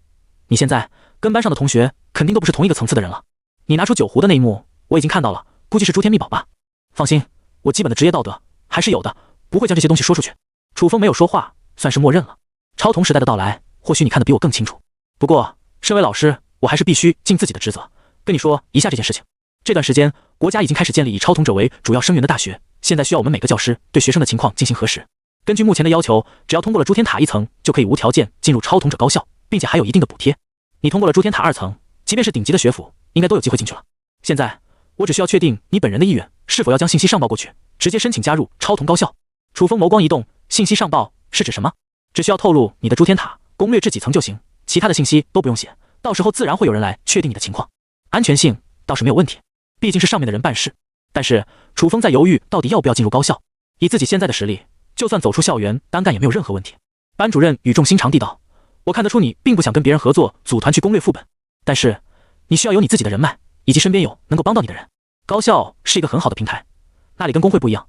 你现在跟班上的同学肯定都不是同一个层次的人了。你拿出酒壶的那一幕，我已经看到了，估计是朱天秘宝吧？放心，我基本的职业道德还是有的，不会将这些东西说出去。楚风没有说话，算是默认了。超童时代的到来，或许你看得比我更清楚。不过，身为老师，我还是必须尽自己的职责，跟你说一下这件事情。这段时间，国家已经开始建立以超童者为主要生源的大学，现在需要我们每个教师对学生的情况进行核实。根据目前的要求，只要通过了朱天塔1层，就可以无条件进入超童者高校，并且还有一定的补贴。你通过了朱天塔2层，即便是顶级的学府，应该都有机会进去了。现在，我只需要确定你本人的意愿，是否要将信息上报过去，直接申请加入超童高校。楚风眸光一动，信息上报是指什么？只需要透露你的朱天塔攻略至几层就行，其他的信息都不用写，到时候自然会有人来确定你的情况，安全性倒是没有问题，毕竟是上面的人办事。但是楚风在犹豫到底要不要进入高校，以自己现在的实力，就算走出校园单干也没有任何问题。班主任语重心长地道：我看得出你并不想跟别人合作组团去攻略副本，但是你需要有你自己的人脉，以及身边有能够帮到你的人。高校是一个很好的平台，那里跟工会不一样，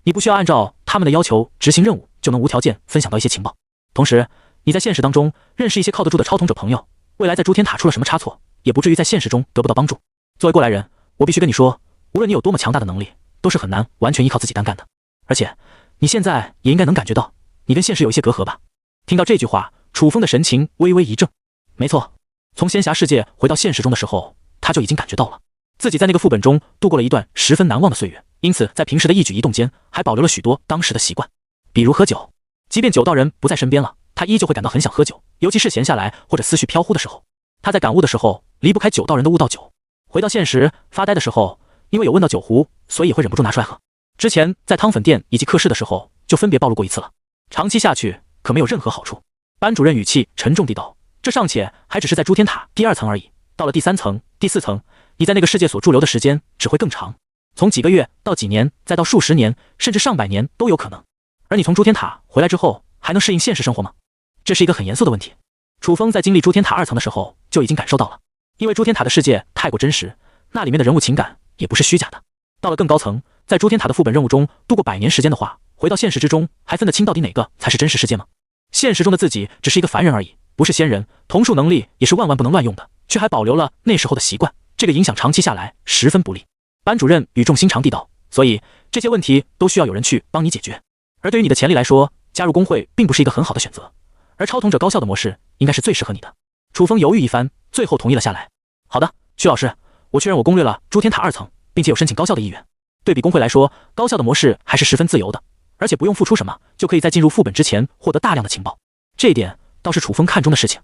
你不需要按照他们的要求执行任务，就能无条件分享到一些情报。同时你在现实当中认识一些靠得住的超童者朋友，未来在朱天塔出了什么差错，也不至于在现实中得不到帮助。作为过来人，我必须跟你说，无论你有多么强大的能力，都是很难完全依靠自己单干的。而且你现在也应该能感觉到，你跟现实有一些隔阂吧？听到这句话，楚风的神情微微一怔。没错，从仙侠世界回到现实中的时候，他就已经感觉到了，自己在那个副本中度过了一段十分难忘的岁月，因此在平时的一举一动间，还保留了许多当时的习惯，比如喝酒。即便酒道人不在身边了，他依旧会感到很想喝酒，尤其是闲下来或者思绪飘忽的时候。他在感悟的时候，离不开酒道人的悟道酒。回到现实发呆的时候，因为有问到酒壶，所以也会忍不住拿出来喝。之前在汤粉店以及课室的时候，就分别暴露过一次了。长期下去可没有任何好处。班主任语气沉重地道：这尚且还只是在朱天塔第2层而已，到了第3层、第4层，你在那个世界所驻留的时间只会更长，从几个月到几年，再到数十年，甚至上百年都有可能。而你从朱天塔回来之后，还能适应现实生活吗？这是一个很严肃的问题。楚风在经历朱天塔2层的时候就已经感受到了，因为朱天塔的世界太过真实，那里面的人物情感也不是虚假的。到了更高层，在朱天塔的副本任务中度过100年时间的话，回到现实之中，还分得清到底哪个才是真实世界吗？现实中的自己只是一个凡人而已，不是仙人，瞳术能力也是万万不能乱用的，却还保留了那时候的习惯，这个影响长期下来十分不利。班主任语重心长地道：所以这些问题都需要有人去帮你解决。而对于你的潜力来说，加入工会并不是一个很好的选择，而超童者高校的模式应该是最适合你的。楚风犹豫一番，最后同意了下来。好的，曲老师，我确认我攻略了朱天塔2层，并且有申请高校的意愿。对比工会来说，高校的模式还是十分自由的，而且不用付出什么，就可以在进入副本之前获得大量的情报，这一点倒是楚风看中的事情。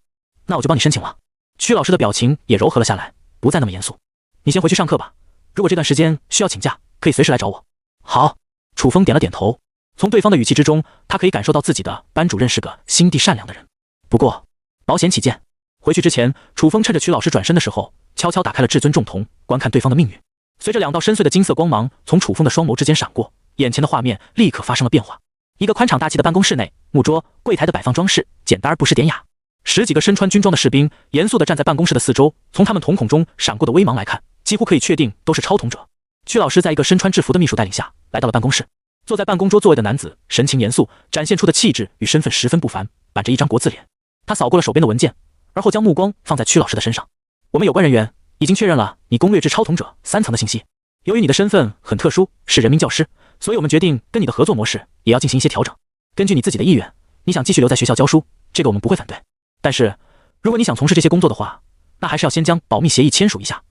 那我就帮你申请了。曲老师的表情也柔和了下来，不再那么严肃。你先回去上课吧，如果这段时间需要请假，可以随时来找我。好，楚风点了点头。从对方的语气之中，他可以感受到自己的班主任是个心地善良的人。不过保险起见，回去之前，楚风趁着曲老师转身的时候，悄悄打开了至尊重瞳，观看对方的命运。随着2道深邃的金色光芒从楚风的双眸之间闪过，眼前的画面立刻发生了变化。一个宽敞大气的办公室内，木桌、柜台的摆放装饰简单而不失典雅。10几个身穿军装的士兵严肃地站在办公室的四周，从他们瞳孔中闪过的微芒来看，几乎可以确定都是超童者。曲老师在一个身穿制服的秘书带领下来到了办公室。坐在办公桌座位的男子神情严肃，展现出的气质与身份十分不凡，板着一张国字脸。他扫过了手边的文件，而后将目光放在曲老师的身上。我们有关人员已经确认了你攻略至超童者3层的信息。由于你的身份很特殊，是人民教师，所以我们决定跟你的合作模式也要进行一些调整。根据你自己的意愿，你想继续留在学校教书，这个我们不会反对。但是如果你想从事这些工作的话，那还是要先将保密协议签署一下，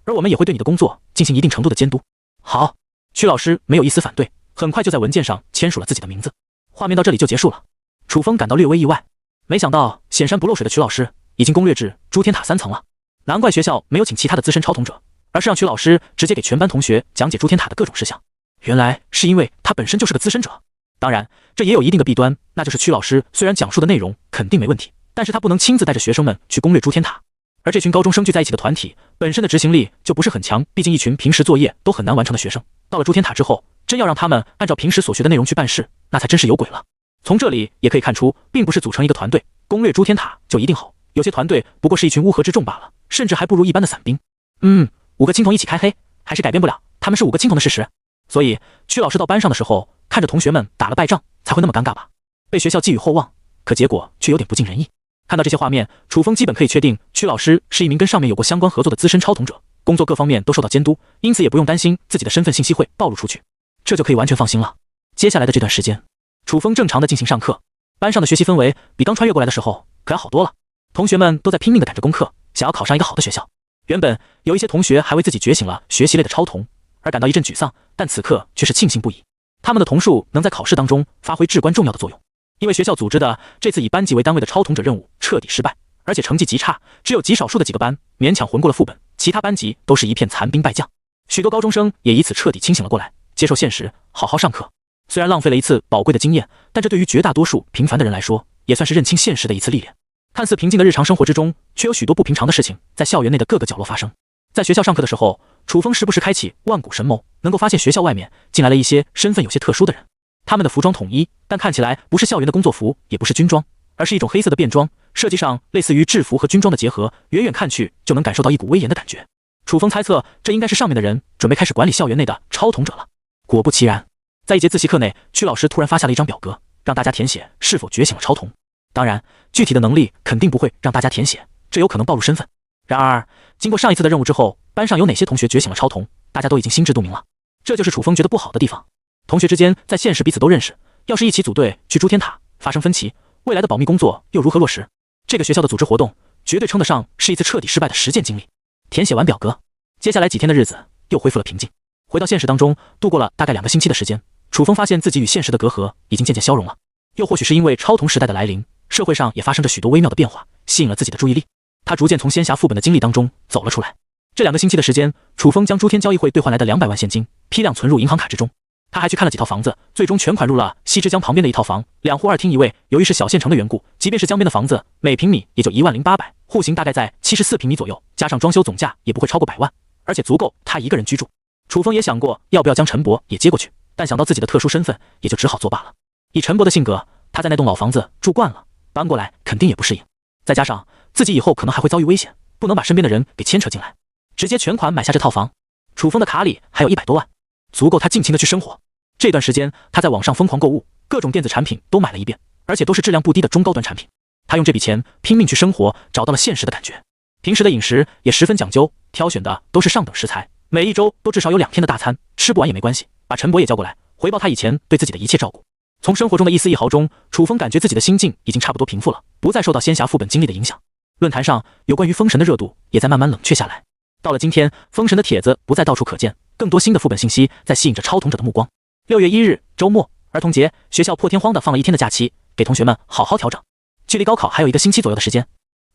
而我们也会对你的工作进行一定程度的监督。好，曲老师没有一丝反对，很快就在文件上签署了自己的名字。画面到这里就结束了。楚风感到略微意外，没想到显山不漏水的曲老师已经攻略至朱天塔3层了。难怪学校没有请其他的资深超童者，而是让曲老师直接给全班同学讲解朱天塔的各种事项。原来是因为他本身就是个资深者。当然这也有一定的弊端，那就是曲老师虽然讲述的内容肯定没问题，但是他不能亲自带着学生们去攻略朱天塔。而这群高中生聚在一起的团体本身的执行力就不是很强，毕竟一群平时作业都很难完成的学生，到了朱天塔之后，真要让他们按照平时所学的内容去办事，那才真是有鬼了。从这里也可以看出，并不是组成一个团队攻略朱天塔就一定好，有些团队不过是一群乌合之众罢了，甚至还不如一般的散兵。5个青铜一起开黑，还是改变不了他们是5个青铜的事实。所以曲老师到班上的时候，看着同学们打了败仗，才会那么尴尬吧？被学校寄予厚望，可结果却有点不尽人意。看到这些画面，楚风基本可以确定曲老师是一名跟上面有过相关合作的资深超统者，工作各方面都受到监督，因此也不用担心自己的身份信息会暴露出去，这就可以完全放心了。接下来的这段时间，楚风正常的进行上课，班上的学习氛围比刚穿越过来的时候可要好多了。同学们都在拼命的赶着功课，想要考上一个好的学校。原本有一些同学还为自己觉醒了学习类的超童而感到一阵沮丧，但此刻却是庆幸不已。他们的童术能在考试当中发挥至关重要的作用，因为学校组织的这次以班级为单位的超统者任务彻底失败，而且成绩极差，只有极少数的几个班勉强混过了副本，其他班级都是一片残兵败将。许多高中生也以此彻底清醒了过来，接受现实，好好上课。虽然浪费了一次宝贵的经验，但这对于绝大多数平凡的人来说，也算是认清现实的一次历练。看似平静的日常生活之中，却有许多不平常的事情在校园内的各个角落发生。在学校上课的时候，楚风时不时开启万古神眸，能够发现学校外面进来了一些身份有些特殊的人。他们的服装统一，但看起来不是校园的工作服，也不是军装，而是一种黑色的便装，设计上类似于制服和军装的结合，远远看去就能感受到一股威严的感觉。楚风猜测，这应该是上面的人准备开始管理校园内的超统者了。果不其然，在一节自习课内，曲老师突然发下了一张表格，让大家填写是否觉醒了超童。当然，具体的能力肯定不会让大家填写，这有可能暴露身份。然而，经过上一次的任务之后，班上有哪些同学觉醒了超童，大家都已经心知肚明了。这就是楚风觉得不好的地方。同学之间在现实彼此都认识，要是一起组队去诸天塔发生分歧，未来的保密工作又如何落实？这个学校的组织活动绝对称得上是一次彻底失败的实践经历。填写完表格，接下来几天的日子又恢复了平静。回到现实当中，度过了大概2个星期的时间，楚风发现自己与现实的隔阂已经渐渐消融了。又或许是因为超童时代的来临，社会上也发生着许多微妙的变化，吸引了自己的注意力。他逐渐从仙侠副本的经历当中走了出来。这2个星期的时间，楚风将诸天交易会兑换来的200万现金批量存入银行卡之中。他还去看了几套房子，最终全款入了西之江旁边的一套房，2户2厅1卫。由于是小县城的缘故，即便是江边的房子，每平米也就10800，户型大概在74平米左右，加上装修总价也不会超过100万，而且足够他一个人居住。楚风也想过要不要将陈伯也接过去，但想到自己的特殊身份，也就只好作罢了。以陈伯的性格，他在那栋老房子住惯了，搬过来肯定也不适应，再加上自己以后可能还会遭遇危险，不能把身边的人给牵扯进来，直接全款买下这套房。楚风的卡里还有100多万，足够他尽情的去生活。这段时间他在网上疯狂购物，各种电子产品都买了一遍，而且都是质量不低的中高端产品。他用这笔钱拼命去生活，找到了现实的感觉。平时的饮食也十分讲究，挑选的都是上等食材，每一周都至少有2天的大餐，吃不完也没关系，把陈伯也叫过来，回报他以前对自己的一切照顾。从生活中的一丝一毫中，楚风感觉自己的心境已经差不多平复了，不再受到仙侠副本经历的影响。论坛上有关于封神的热度也在慢慢冷却下来。到了今天，封神的帖子不再到处可见，更多新的副本信息在吸引着超统者的目光。6月1日周末，儿童节，学校破天荒的放了1天的假期，给同学们好好调整。距离高考还有1个星期左右的时间，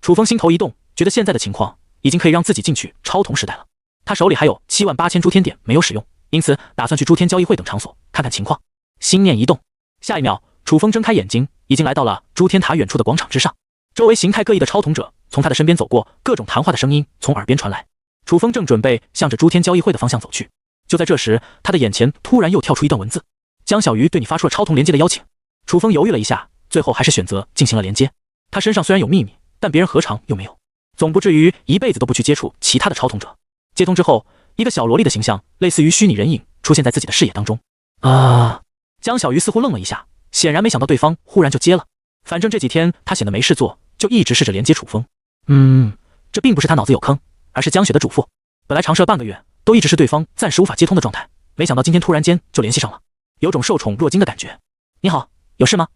楚风心头一动，觉得现在的情况已经可以让自己进去超童时代了。他手里还有78000诸天点没有使用，因此打算去诸天交易会等场所看看情况。心念一动，下一秒，楚风睁开眼睛，已经来到了诸天塔远处的广场之上。周围形态各异的超统者从他的身边走过，各种谈话的声音从耳边传来。楚风正准备向着诸天交易会的方向走去，就在这时，他的眼前突然又跳出一段文字：江小鱼对你发出了超童连接的邀请。楚风犹豫了一下，最后还是选择进行了连接。他身上虽然有秘密，但别人何尝又没有？总不至于一辈子都不去接触其他的超统者。接通之后，一个小萝莉的形象，类似于虚拟人影，出现在自己的视野当中。江小鱼似乎愣了一下，显然没想到对方忽然就接了。反正这几天他闲得没事做，就一直试着连接楚风。这并不是他脑子有坑，而是江雪的嘱咐。本来长设半个月，都一直是对方暂时无法接通的状态，没想到今天突然间就联系上了，有种受宠若惊的感觉。你好，有事吗？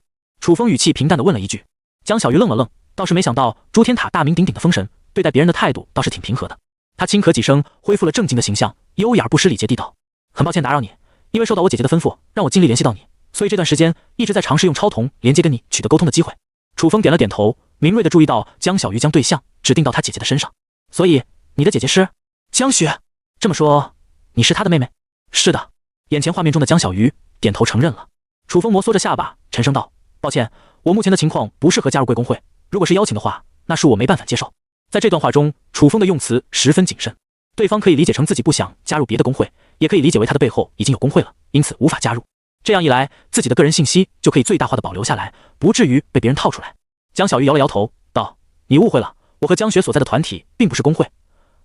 楚风语气平淡地问了一句。江小鱼愣了愣，倒是没想到诸天塔大名鼎鼎的封神，对待别人的态度倒是挺平和的。他轻咳几声，恢复了正经的形象，优雅不失礼节地道：很抱歉打扰你，因为受到我姐姐的吩咐，让我尽力联系到你，所以这段时间一直在尝试用超童连接跟你取得沟通的机会。楚风点了点头，敏锐地注意到江小鱼将对象指定到他姐姐的身上。所以你的姐姐是江雪？这么说你是她的妹妹？是的。眼前画面中的江小鱼点头承认了。楚风摩挲着下巴，沉声道：抱歉，我目前的情况不适合加入贵公会，如果是邀请的话，那是我没办法接受。在这段话中，楚风的用词十分谨慎，对方可以理解成自己不想加入别的公会，也可以理解为他的背后已经有公会了，因此无法加入。这样一来，自己的个人信息就可以最大化的保留下来，不至于被别人套出来。江小鱼摇了摇头，道：你误会了，我和江雪所在的团体并不是公会，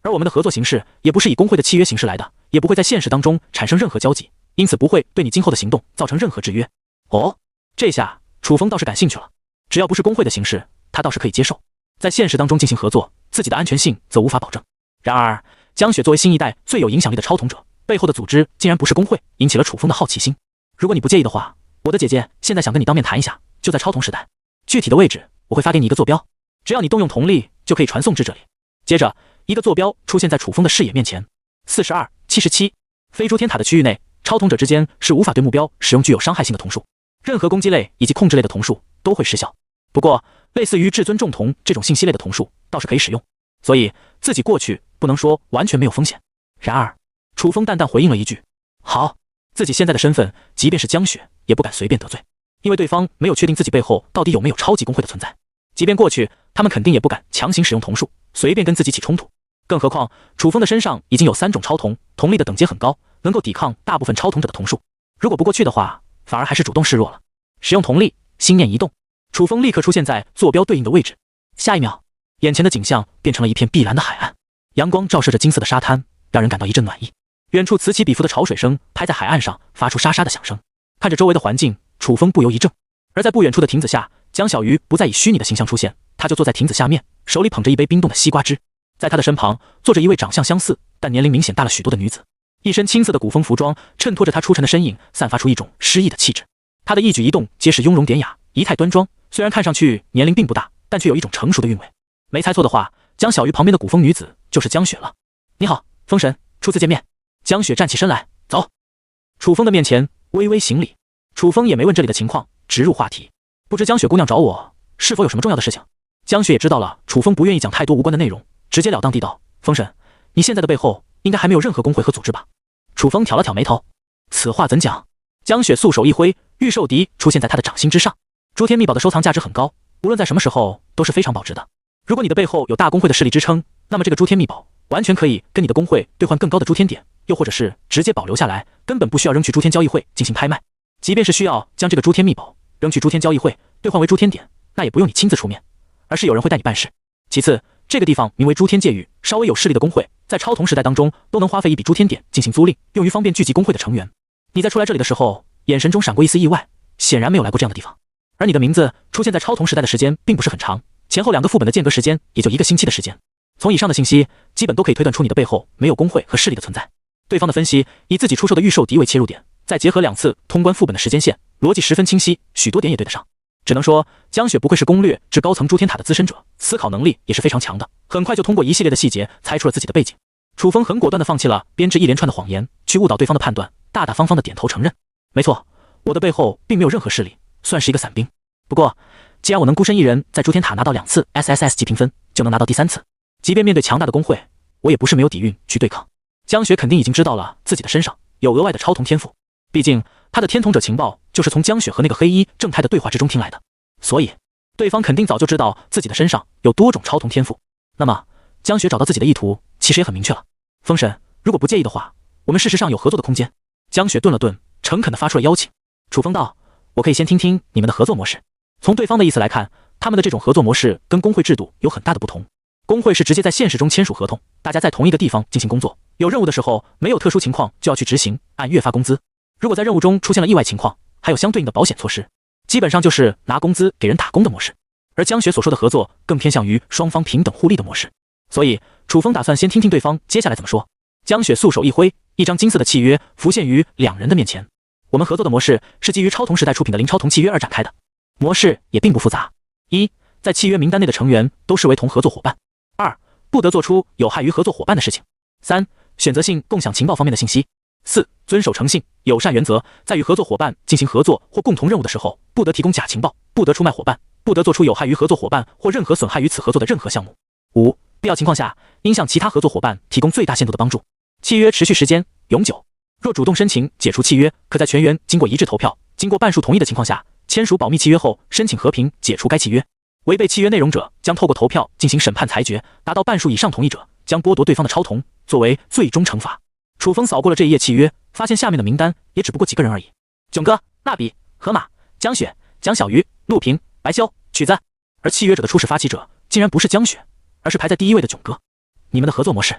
而我们的合作形式也不是以公会的契约形式来的，也不会在现实当中产生任何交集，因此不会对你今后的行动造成任何制约。哦，这下楚风倒是感兴趣了，只要不是公会的形式，他他倒是可以接受。在现实当中进行合作，自己的安全性则无法保证。然而，江雪作为新一代最有影响力的超统者，背后的组织竟然不是工会，引起了楚风的好奇心。如果你不介意的话，我的姐姐现在想跟你当面谈一下，就在超统时代，具体的位置我会发给你一个坐标，只要你动用瞳力就可以传送至这里。接着，一个坐标出现在楚风的视野面前，42、77。非诸天塔的区域内，超统者之间是无法对目标使用具有伤害性的瞳术，任何攻击类以及控制类的瞳术都会失效。不过，类似于至尊重瞳这种信息类的瞳术倒是可以使用，所以自己过去不能说完全没有风险。然而，楚风淡淡回应了一句：“好。”自己现在的身份，即便是江雪也不敢随便得罪，因为对方没有确定自己背后到底有没有超级工会的存在。即便过去，他们肯定也不敢强行使用瞳术，随便跟自己起冲突。更何况，楚风的身上已经有3种超瞳，瞳力的等阶很高，能够抵抗大部分超统者的瞳术。如果不过去的话，反而还是主动示弱了。使用瞳力，心念一动，楚风立刻出现在坐标对应的位置。下一秒，眼前的景象变成了一片碧蓝的海岸，阳光照射着金色的沙滩，让人感到一阵暖意。远处此起彼伏的潮水声拍在海岸上，发出沙沙的响声。看着周围的环境，楚风不由一怔。而在不远处的亭子下，江小鱼不再以虚拟的形象出现，他就坐在亭子下面，手里捧着一杯冰冻的西瓜汁。在他的身旁坐着一位长相相似但年龄明显大了许多的女子，一身青色的古风服装衬托着她出尘的身影，散发出一种诗意的气质。她的一举一动皆是雍容典雅，仪态端庄，虽然看上去年龄并不大，但却有一种成熟的韵味。没猜错的话，江小鱼旁边的古风女子就是江雪了。你好，风神，初次见面。江雪站起身来，走。楚风的面前微微行礼，楚风也没问这里的情况，直入话题。不知江雪姑娘找我是否有什么重要的事情？江雪也知道了楚风不愿意讲太多无关的内容，直截了当地道：风神，你现在的背后应该还没有任何工会和组织吧？楚风挑了挑眉头，此话怎讲？江雪素手一挥，御兽笛出现在他的掌心之上。诸天秘宝的收藏价值很高，无论在什么时候都是非常保值的。如果你的背后有大工会的势力支撑，那么这个诸天秘宝完全可以跟你的工会兑换更高的诸天点，又或者是直接保留下来，根本不需要扔去诸天交易会进行拍卖。即便是需要将这个诸天秘宝扔去诸天交易会兑换为诸天点，那也不用你亲自出面，而是有人会带你办事。其次，这个地方名为诸天界域，稍微有势力的工会在超同时代当中都能花费一笔诸天点进行租赁，用于方便聚集工会的成员。你在出来这里的时候，眼神中闪过一丝意外，显然没有来过这样的地方。而你的名字出现在超同时代的时间并不是很长，前后2个副本的间隔时间也就1个星期的时间。从以上的信息，基本都可以推断出你的背后没有工会和势力的存在。对方的分析以自己出售的御兽笛为切入点，再结合2次通关副本的时间线，逻辑十分清晰，许多点也对得上。只能说江雪不愧是攻略至高层诸天塔的资深者，思考能力也是非常强的，很快就通过一系列的细节猜出了自己的背景。楚风很果断地放弃了编织一连串的谎言，去误导对方的判断，大大方方地点头承认：没错，我的背后并没有任何势力，算是一个散兵。不过既然我能孤身一人在诸天塔拿到2次 SSS 级评分，就能拿到第3次，即便面对强大的工会，我也不是没有底蕴去对抗。江雪肯定已经知道了自己的身上有额外的超同天赋，毕竟他的天同者情报就是从江雪和那个黑衣正太的对话之中听来的，所以对方肯定早就知道自己的身上有多种超同天赋。那么江雪找到自己的意图其实也很明确了。风神，如果不介意的话，我们事实上有合作的空间。江雪顿了顿，诚恳地发出了邀请。楚风道：我可以先听听你们的合作模式。从对方的意思来看，他们的这种合作模式跟工会制度有很大的不同。工会是直接在现实中签署合同，大家在同一个地方进行工作，有任务的时候没有特殊情况就要去执行，按月发工资。如果在任务中出现了意外情况，还有相对应的保险措施，基本上就是拿工资给人打工的模式。而江雪所说的合作更偏向于双方平等互利的模式，所以楚风打算先听听对方接下来怎么说。江雪素手一挥，一张金色的契约浮现于2人的面前。我们合作的模式是基于超同时代出品的零超同契约而展开的，模式也并不复杂。1. 在契约名单内的成员都视为同合作伙伴。2. 不得做出有害于合作伙伴的事情。3. 选择性共享情报方面的信息。4. 遵守诚信、友善原则，在与合作伙伴进行合作或共同任务的时候，不得提供假情报，不得出卖伙伴，不得做出有害于合作伙伴或任何损害于此合作的任何项目。5. 必要情况下，应向其他合作伙伴提供最大限度的帮助。契约持续时间永久。若主动申请解除契约，可在全员经过一致投票、经过半数同意的情况下，签署保密契约后申请和平解除该契约。违背契约内容者将透过投票进行审判裁决，达到半数以上同意者将剥夺对方的超同，作为最终惩罚。楚风扫过了这一页契约，发现下面的名单也只不过几个人而已：囧哥、蜡笔、河马、江雪、江小鱼、陆平、白修、曲子。而契约者的初始发起者竟然不是江雪，而是排在第1位的囧哥。你们的合作模式？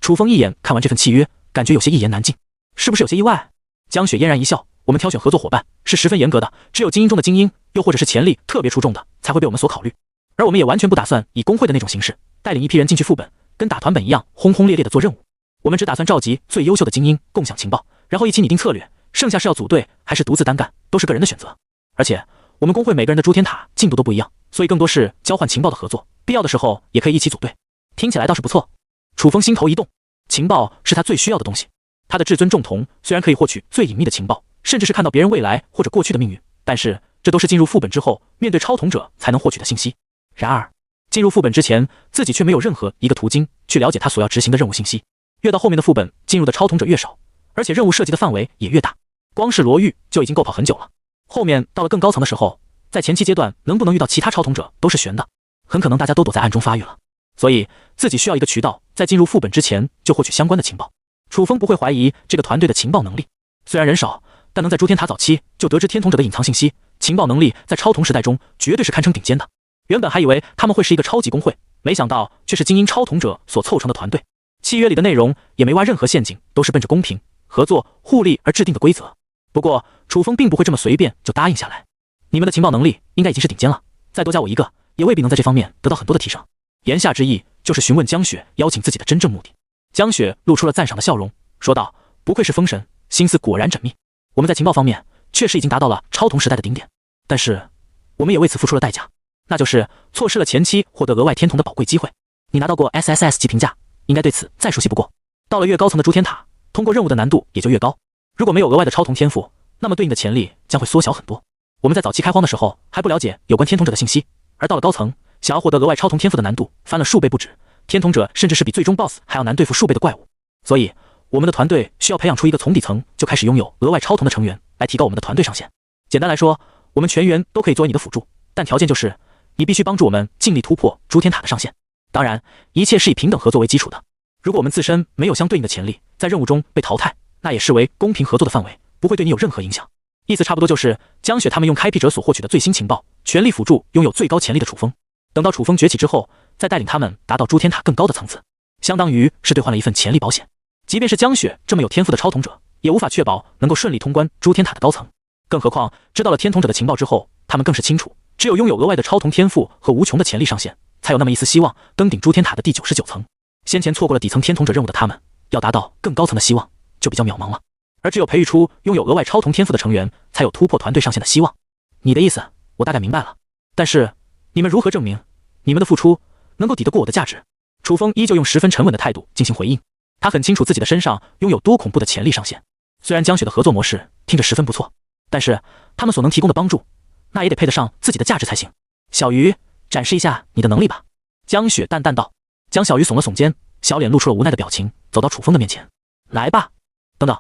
楚风一眼看完这份契约，感觉有些一言难尽。是不是有些意外？江雪嫣然一笑：我们挑选合作伙伴是十分严格的，只有精英中的精英，又或者是潜力特别出众的，才会被我们所考虑。而我们也完全不打算以工会的那种形式带领一批人进去副本，跟打团本一样轰轰烈烈的做任务。我们只打算召集最优秀的精英共享情报，然后一起拟定策略，剩下是要组队还是独自单干，都是个人的选择。而且我们工会每个人的诸天塔进度都不一样，所以更多是交换情报的合作，必要的时候也可以一起组队。听起来倒是不错。楚风心头一动，情报是他最需要的东西。他的至尊重瞳虽然可以获取最隐秘的情报，甚至是看到别人未来或者过去的命运，但是这都是进入副本之后面对超统者才能获取的信息。然而进入副本之前，自己却没有任何一个途径去了解他所要执行的任务信息。越到后面的副本，进入的超统者越少，而且任务涉及的范围也越大。光是罗域就已经够跑很久了，后面到了更高层的时候，在前期阶段能不能遇到其他超统者都是悬的，很可能大家都躲在暗中发育了。所以自己需要一个渠道，在进入副本之前就获取相关的情报。楚风不会怀疑这个团队的情报能力，虽然人少，但能在诸天塔早期就得知天统者的隐藏信息，情报能力在超同时代中绝对是堪称顶尖的。原本还以为他们会是一个超级工会，没想到却是精英超统者所凑成的团队。契约里的内容也没挖任何陷阱，都是奔着公平、合作、互利而制定的规则。不过楚风并不会这么随便就答应下来。你们的情报能力应该已经是顶尖了，再多加我一个，也未必能在这方面得到很多的提升。言下之意就是询问江雪邀请自己的真正目的。江雪露出了赞赏的笑容，说道：不愧是风神，心思果然缜密。我们在情报方面确实已经达到了超同时代的顶点，但是我们也为此付出了代价，那就是错失了前期获得额外天童的宝贵机会。你拿到过 SSS 级评价，应该对此再熟悉不过。到了越高层的诸天塔，通过任务的难度也就越高。如果没有额外的超同天赋，那么对应的潜力将会缩小很多。我们在早期开荒的时候还不了解有关天童者的信息，而到了高层，想要获得额外超同天赋的难度翻了数倍不止，天童者甚至是比最终 BOSS 还要难对付数倍的怪物。所以我们的团队需要培养出一个从底层就开始拥有额外超同的成员，来提高我们的团队上限。简单来说，我们全员都可以作为你的辅助，但条件就是你必须帮助我们尽力突破诸天塔的上限。当然，一切是以平等合作为基础的。如果我们自身没有相对应的潜力，在任务中被淘汰，那也视为公平合作的范围，不会对你有任何影响。意思差不多就是江雪他们用开辟者所获取的最新情报，全力辅助拥有最高潜力的楚风。等到楚风崛起之后，再带领他们达到诸天塔更高的层次，相当于是兑换了一份潜力保险。即便是江雪这么有天赋的超统者，也无法确保能够顺利通关诸天塔的高层。更何况知道了天统者的情报之后，他们更是清楚，只有拥有额外的超同天赋和无穷的潜力上限，才有那么一丝希望登顶诸天塔的第99层。先前错过了底层天统者任务的他们，要达到更高层的希望就比较渺茫了。而只有培育出拥有额外超同天赋的成员，才有突破团队上限的希望。你的意思我大概明白了，但是你们如何证明你们的付出能够抵得过我的价值？楚风依旧用十分沉稳的态度进行回应。他很清楚自己的身上拥有多恐怖的潜力上限。虽然江雪的合作模式听着十分不错，但是他们所能提供的帮助，那也得配得上自己的价值才行。小鱼，展示一下你的能力吧。江雪淡淡道。江小鱼耸了耸肩，小脸露出了无奈的表情，走到楚风的面前。来吧。等等，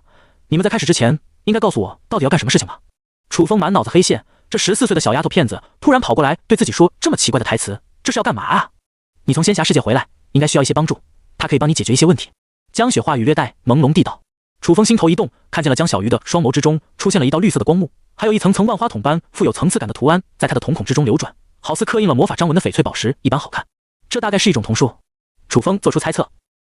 你们在开始之前应该告诉我到底要干什么事情吧。楚风满脑子黑线，这14岁的小丫头片子突然跑过来对自己说这么奇怪的台词，这是要干嘛啊？你从仙侠世界回来，应该需要一些帮助，他可以帮你解决一些问题。江雪话语略带朦胧地道。楚风心头一动，看见了江小鱼的双眸之中出现了一道绿色的光幕，还有一层层万花筒般富有层次感的图案在他的瞳孔之中流转，好似刻印了魔法章纹的翡翠宝石一般好看。这大概是一种瞳术。楚风做出猜测。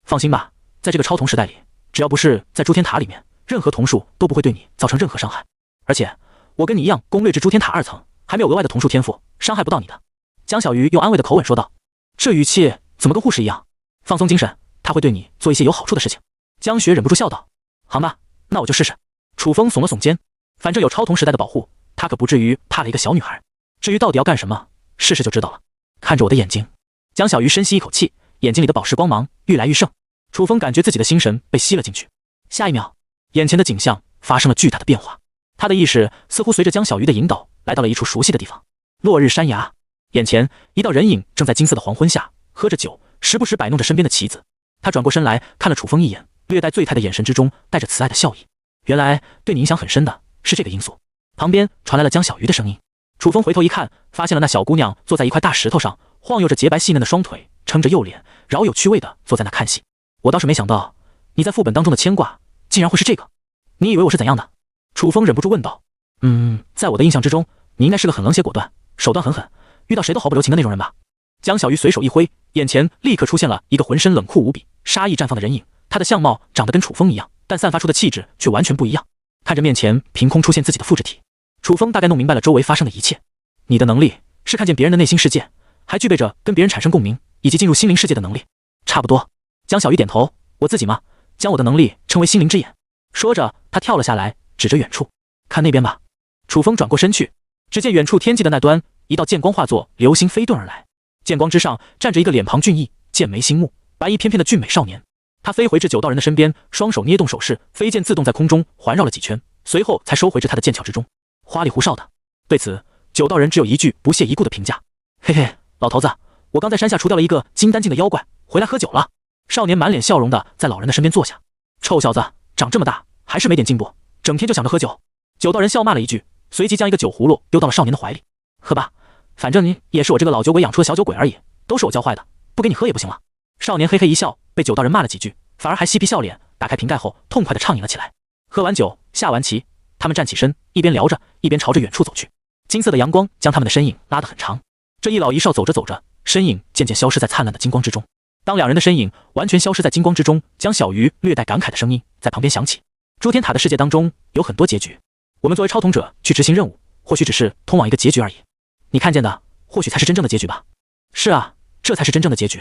放心吧，在这个超瞳时代里，只要不是在诸天塔里面，任何瞳术都不会对你造成任何伤害。而且我跟你一样攻略至诸天塔2层，还没有额外的瞳术天赋，伤害不到你的。江小鱼用安慰的口吻说道。这语气怎么跟护士一样？放松精神，他会对你做一些有好处的事情。江雪忍不住笑道。好吧，那我就试试。楚风耸了耸肩，反正有超瞳时代的保护，他可不至于怕了一个小女孩。至于到底要干什么，试试就知道了。看着我的眼睛。江小鱼深吸一口气，眼睛里的宝石光芒愈来愈盛。楚风感觉自己的心神被吸了进去。下一秒，眼前的景象发生了巨大的变化。他的意识似乎随着江小鱼的引导，来到了一处熟悉的地方。落日山崖，眼前一道人影正在金色的黄昏下喝着酒，时不时摆弄着身边的棋子。他转过身来看了楚风一眼，略带醉态的眼神之中带着慈爱的笑意。原来对你影响很深的是这个因素。旁边传来了江小鱼的声音。楚风回头一看，发现了那小姑娘坐在一块大石头上，晃悠着洁白细嫩的双腿，撑着右脸，饶有趣味的坐在那看戏。我倒是没想到你在副本当中的牵挂竟然会是这个。你以为我是怎样的？楚风忍不住问道。在我的印象之中，你应该是个很冷血果断，手段很狠，遇到谁都毫不留情的那种人吧？江小鱼随手一挥，眼前立刻出现了一个浑身冷酷无比、杀意绽放的人影。他的相貌长得跟楚风一样，但散发出的气质却完全不一样。看着面前凭空出现自己的复制体，楚风大概弄明白了周围发生的一切。你的能力是看见别人的内心世界，还具备着跟别人产生共鸣以及进入心灵世界的能力。差不多。江小鱼点头，我自己嘛，将我的能力称为心灵之眼。说着，他跳了下来，指着远处，看那边吧。楚风转过身去，只见远处天际的那端，一道剑光化作流星飞遁而来。剑光之上站着一个脸庞俊逸、剑眉星目、白衣翩翩的俊美少年。他飞回至九道人的身边，双手捏动手势，飞剑自动在空中环绕了几圈，随后才收回至他的剑鞘之中。花里胡哨的。对此，九道人只有一句不屑一顾的评价：嘿嘿，老头子，我刚在山下除掉了一个金丹境的妖怪，回来喝酒了。少年满脸笑容的在老人的身边坐下。臭小子，长这么大还是没点进步，整天就想着喝酒。九道人笑骂了一句，随即将一个酒葫芦丢到了少年的怀里。喝吧，反正你也是我这个老酒鬼养出的小酒鬼而已，都是我教坏的，不给你喝也不行了。少年嘿嘿一笑，被九道人骂了几句，反而还嬉皮笑脸，打开瓶盖后痛快地畅饮了起来。喝完酒，下完棋，他们站起身，一边聊着，一边朝着远处走去。金色的阳光将他们的身影拉得很长。这一老一少走着走着，身影渐渐消失在灿烂的金光之中。当两人的身影完全消失在金光之中，江小鱼略带感慨的声音在旁边响起：诸天塔的世界当中有很多结局，我们作为超统者去执行任务，或许只是通往一个结局而已。你看见的，或许才是真正的结局吧？是啊，这才是真正的结局。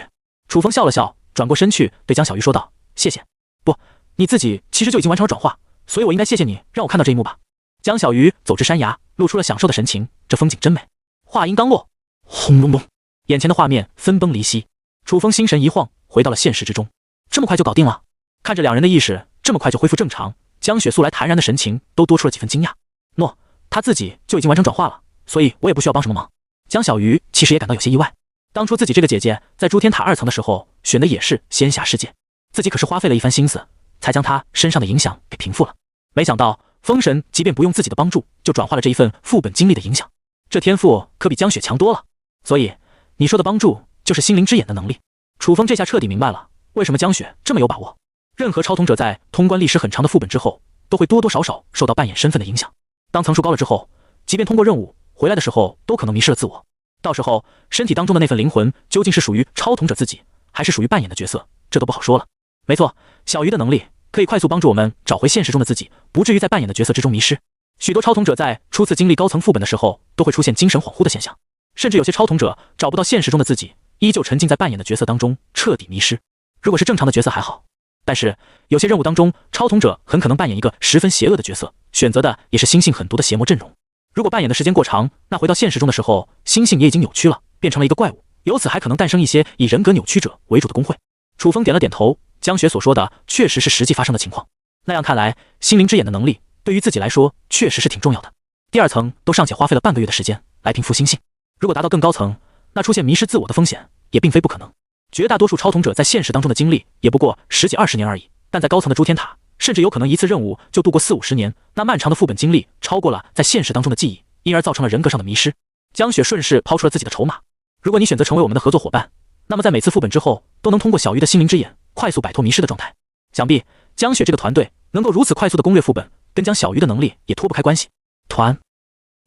楚风笑了笑，转过身去对江小鱼说道：谢谢。不，你自己其实就已经完成了转化，所以我应该谢谢你让我看到这一幕吧。江小鱼走至山崖，露出了享受的神情，这风景真美。话音刚落，轰隆隆，眼前的画面分崩离析。楚风心神一晃，回到了现实之中。这么快就搞定了？看着两人的意识这么快就恢复正常，江雪素来坦然的神情都多出了几分惊讶。诺，他自己就已经完成转化了，所以我也不需要帮什么忙。江小鱼其实也感到有些意外，当初自己这个姐姐在诸天塔2层的时候选的也是仙侠世界，自己可是花费了一番心思，才将她身上的影响给平复了。没想到风神即便不用自己的帮助，就转化了这一份副本经历的影响，这天赋可比江雪强多了。所以你说的帮助就是心灵之眼的能力。楚风这下彻底明白了为什么江雪这么有把握。任何超统者在通关历时很长的副本之后，都会多多少少受到扮演身份的影响。当层数高了之后，即便通过任务回来的时候，都可能迷失了自我。到时候身体当中的那份灵魂究竟是属于超统者自己，还是属于扮演的角色，这都不好说了。没错，小鱼的能力可以快速帮助我们找回现实中的自己，不至于在扮演的角色之中迷失。许多超统者在初次经历高层副本的时候，都会出现精神恍惚的现象，甚至有些超统者找不到现实中的自己，依旧沉浸在扮演的角色当中，彻底迷失。如果是正常的角色还好，但是有些任务当中，超统者很可能扮演一个十分邪恶的角色，选择的也是心性很毒的邪魔阵容。如果扮演的时间过长，那回到现实中的时候，心性也已经扭曲了，变成了一个怪物，由此还可能诞生一些以人格扭曲者为主的工会。楚风点了点头，江雪所说的确实是实际发生的情况。那样看来，心灵之眼的能力对于自己来说确实是挺重要的。第2层都尚且花费了半个月的时间来平复心性，如果达到更高层，那出现迷失自我的风险也并非不可能。绝大多数超统者在现实当中的经历也不过10几20年而已，但在高层的诸天塔，甚至有可能一次任务就度过4、50年，那漫长的副本经历超过了在现实当中的记忆，因而造成了人格上的迷失。江雪顺势抛出了自己的筹码：如果你选择成为我们的合作伙伴，那么在每次副本之后都能通过小鱼的心灵之眼快速摆脱迷失的状态。想必江雪这个团队能够如此快速的攻略副本，跟江小鱼的能力也脱不开关系。团